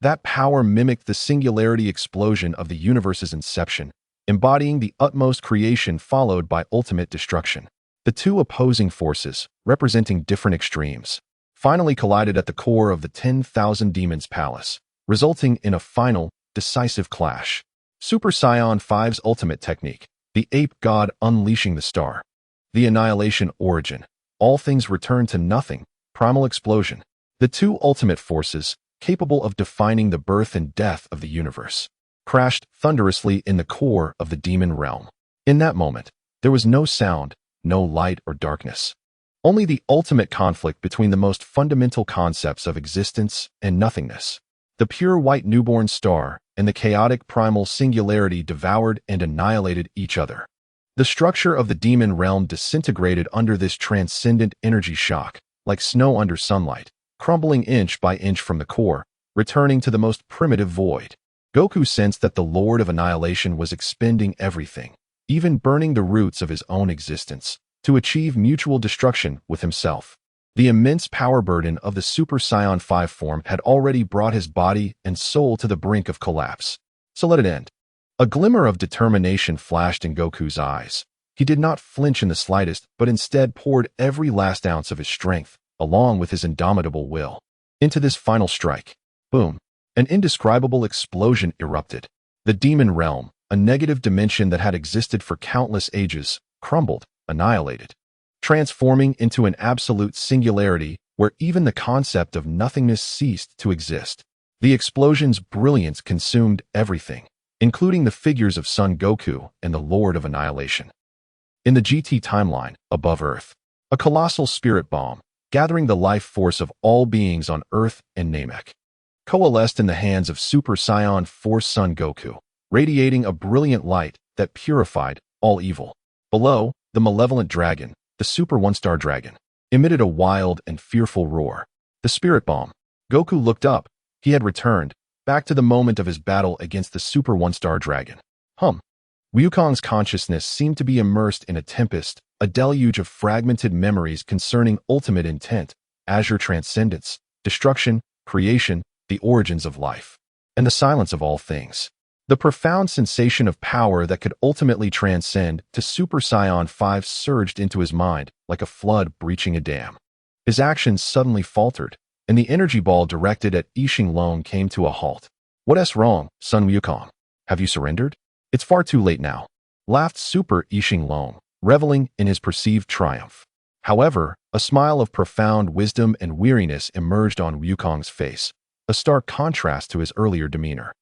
That power mimicked the singularity explosion of the universe's inception, embodying the utmost creation followed by ultimate destruction. The two opposing forces, representing different extremes, finally collided at the core of the 10,000 Demons Palace, resulting in a final, decisive clash. Super Saiyan 5's ultimate technique, the ape god unleashing the star. The Annihilation origin. All things return to nothing. Primal explosion. The two ultimate forces, capable of defining the birth and death of the universe, crashed thunderously in the core of the demon realm. In that moment, there was no sound, no light or darkness. Only the ultimate conflict between the most fundamental concepts of existence and nothingness. The pure white newborn star and the chaotic primal singularity devoured and annihilated each other. The structure of the demon realm disintegrated under this transcendent energy shock, like snow under sunlight, crumbling inch by inch from the core, returning to the most primitive void. Goku sensed that the Lord of Annihilation was expending everything, even burning the roots of his own existence, to achieve mutual destruction with himself. The immense power burden of the Super Saiyan 5 form had already brought his body and soul to the brink of collapse. So let it end. A glimmer of determination flashed in Goku's eyes. He did not flinch in the slightest, but instead poured every last ounce of his strength, along with his indomitable will, into this final strike. Boom! An indescribable explosion erupted. The demon realm, a negative dimension that had existed for countless ages, crumbled, annihilated, transforming into an absolute singularity where even the concept of nothingness ceased to exist. The explosion's brilliance consumed everything, including the figures of Son Goku and the Lord of Annihilation. In the GT timeline, above Earth, a colossal spirit bomb, gathering the life force of all beings on Earth and Namek, coalesced in the hands of Super Saiyan 4 Son Goku, radiating a brilliant light that purified all evil. Below, the malevolent dragon, the Super One-Star Dragon, emitted a wild and fearful roar. The spirit bomb. Goku looked up. He had returned, back to the moment of his battle against the Super One-Star Dragon. Wukong's consciousness seemed to be immersed in a tempest, a deluge of fragmented memories concerning ultimate intent, azure transcendence, destruction, creation, the origins of life, and the silence of all things. The profound sensation of power that could ultimately transcend to Super Saiyan 5 surged into his mind like a flood breaching a dam. His actions suddenly faltered, and the energy ball directed at Yixing Long came to a halt. "What's wrong, Sun Wukong? Have you surrendered? It's far too late now," laughed Super Yixing Long, reveling in his perceived triumph. However, a smile of profound wisdom and weariness emerged on Wukong's face, a stark contrast to his earlier demeanor.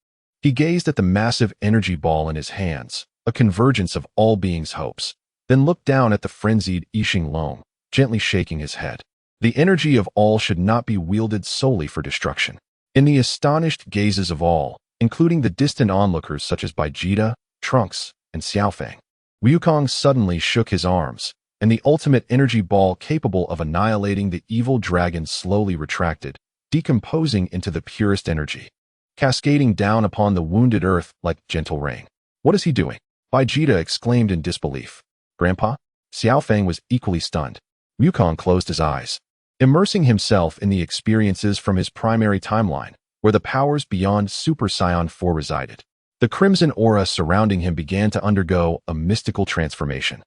He gazed at the massive energy ball in his hands, a convergence of all beings' hopes, then looked down at the frenzied Yixing Long, gently shaking his head. The energy of all should not be wielded solely for destruction. In the astonished gazes of all, including the distant onlookers such as Vegeta, Trunks, and Xiaofang, Wukong suddenly shook his arms, and the ultimate energy ball capable of annihilating the evil dragon slowly retracted, decomposing into the purest energy, cascading down upon the wounded earth like gentle rain. "What is he doing?" Vegeta exclaimed in disbelief. "Grandpa?" Xiaofang was equally stunned. Wukong closed his eyes, immersing himself in the experiences from his primary timeline, where the powers beyond Super Saiyan 4 resided. The crimson aura surrounding him began to undergo a mystical transformation.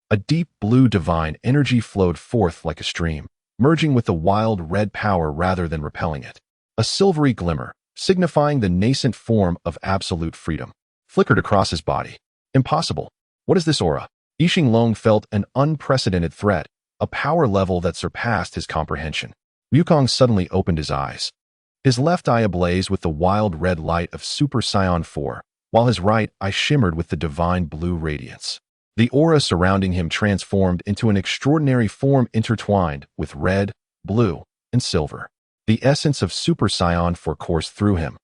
A deep blue divine energy flowed forth like a stream, merging with the wild red power rather than repelling it. A silvery glimmer, signifying the nascent form of absolute freedom, flickered across his body. "Impossible. What is this aura?" Yixing Long felt an unprecedented threat, a power level that surpassed his comprehension. Wukong suddenly opened his eyes. his left eye ablaze with the wild red light of Super Saiyan 4, while his right eye shimmered with the divine blue radiance. The aura surrounding him transformed into an extraordinary form intertwined with red, blue, and silver. The essence of Super Saiyan 4 coursed through him,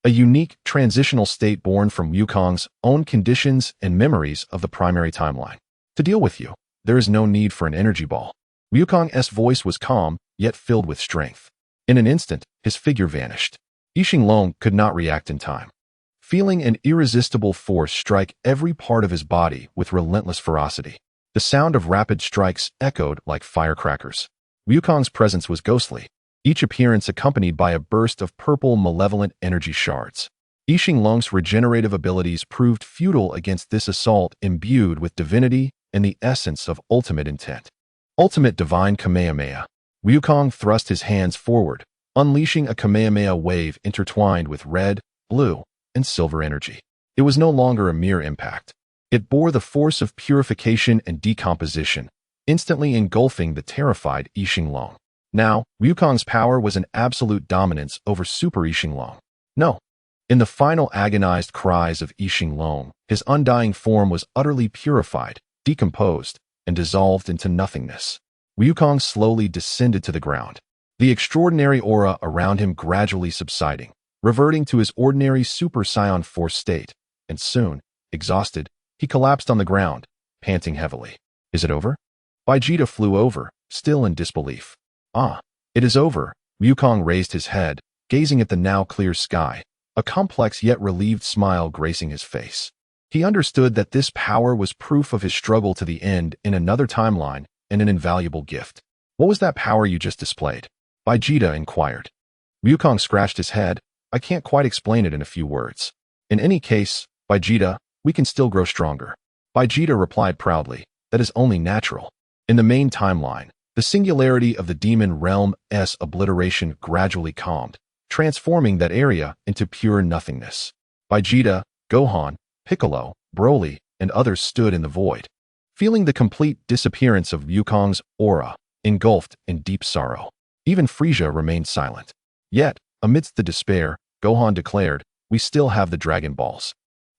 a unique transitional state born from Wukong's own conditions and memories of the primary timeline. To deal with you, there is no need for an energy ball. Wukong's voice was calm, yet filled with strength. In an instant, his figure vanished. Yixing could not react in time, feeling an irresistible force strike every part of his body with relentless ferocity. The sound of rapid strikes echoed like firecrackers. Wukong's presence was ghostly, each appearance accompanied by a burst of purple malevolent energy shards. Yixing regenerative abilities proved futile against this assault imbued with divinity and the essence of ultimate intent. Ultimate Divine Kamehameha. Wukong thrust his hands forward, unleashing a Kamehameha wave intertwined with red, blue, and silver energy. It was no longer a mere impact. It bore the force of purification and decomposition, instantly engulfing the terrified Yixing. Now, Wukong's power was an absolute dominance over Super Yixing. No. In the final agonized cries of Yixing, his undying form was utterly purified, decomposed, and dissolved into nothingness. Wukong slowly descended to the ground, the extraordinary aura around him gradually subsiding, reverting to his ordinary Super Saiyan 4 state, and soon, exhausted, he collapsed on the ground, panting heavily. Is it over? Vegeta flew over, still in disbelief. Ah, it is over. Wukong raised his head, gazing at the now clear sky, a complex yet relieved smile gracing his face. He understood that this power was proof of his struggle to the end in another timeline and an invaluable gift. What was that power you just displayed? Vegeta inquired. Wukong scratched his head. I can't quite explain it in a few words. In any case, Vegeta, we can still grow stronger. Vegeta replied proudly, that is only natural. In the main timeline, the singularity of the demon realm's obliteration gradually calmed, transforming that area into pure nothingness. Vegeta, Gohan, Piccolo, Broly, and others stood in the void, feeling the complete disappearance of Wukong's aura, engulfed in deep sorrow. Even Frieza remained silent. Yet, amidst the despair, Gohan declared, we still have the Dragon Balls.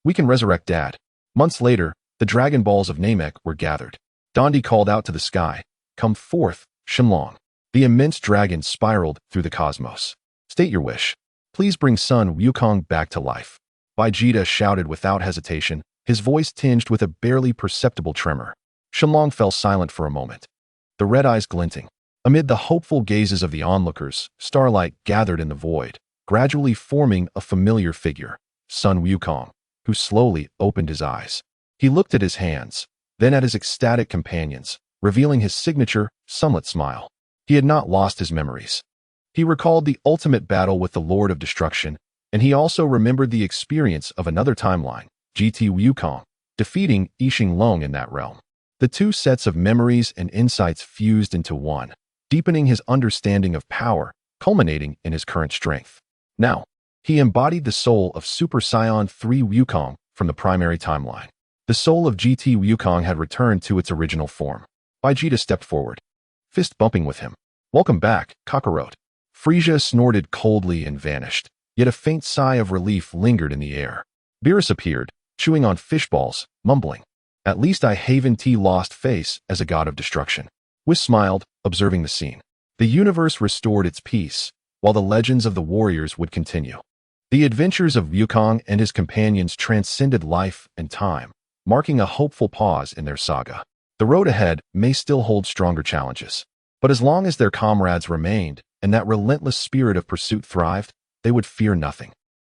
We can resurrect Dad. Months later, the Dragon Balls of Namek were gathered. Dondi called out to the sky, come forth, Shenlong. The immense dragon spiraled through the cosmos. State your wish. Please bring son Wukong back to life. Vegeta shouted without hesitation, his voice tinged with a barely perceptible tremor. Shenlong fell silent for a moment, the red eyes glinting. Amid the hopeful gazes of the onlookers, starlight gathered in the void, gradually forming a familiar figure, son Wukong, who slowly opened his eyes. He looked at his hands, then at his ecstatic companions, revealing his signature, sunlit smile. He had not lost his memories. He recalled the ultimate battle with the Lord of Destruction, and he also remembered the experience of another timeline, GT Wukong, defeating Yixing in that realm. The two sets of memories and insights fused into one, deepening his understanding of power, culminating in his current strength. Now, he embodied the soul of Super Saiyan 3 Wukong from the primary timeline. The soul of GT Wukong had returned to its original form. Vegeta stepped forward, fist bumping with him. Welcome back, Kakarot. Frieza snorted coldly and vanished, yet a faint sigh of relief lingered in the air. Beerus appeared, chewing on fish balls, mumbling. At least I haven't lost face as a god of destruction. Whis smiled, observing the scene. The universe restored its peace, while the legends of the warriors would continue. The adventures of Wukong and his companions transcended life and time, marking a hopeful pause in their saga. The road ahead may still hold stronger challenges, but as long as their comrades remained and that relentless spirit of pursuit thrived, they would fear nothing.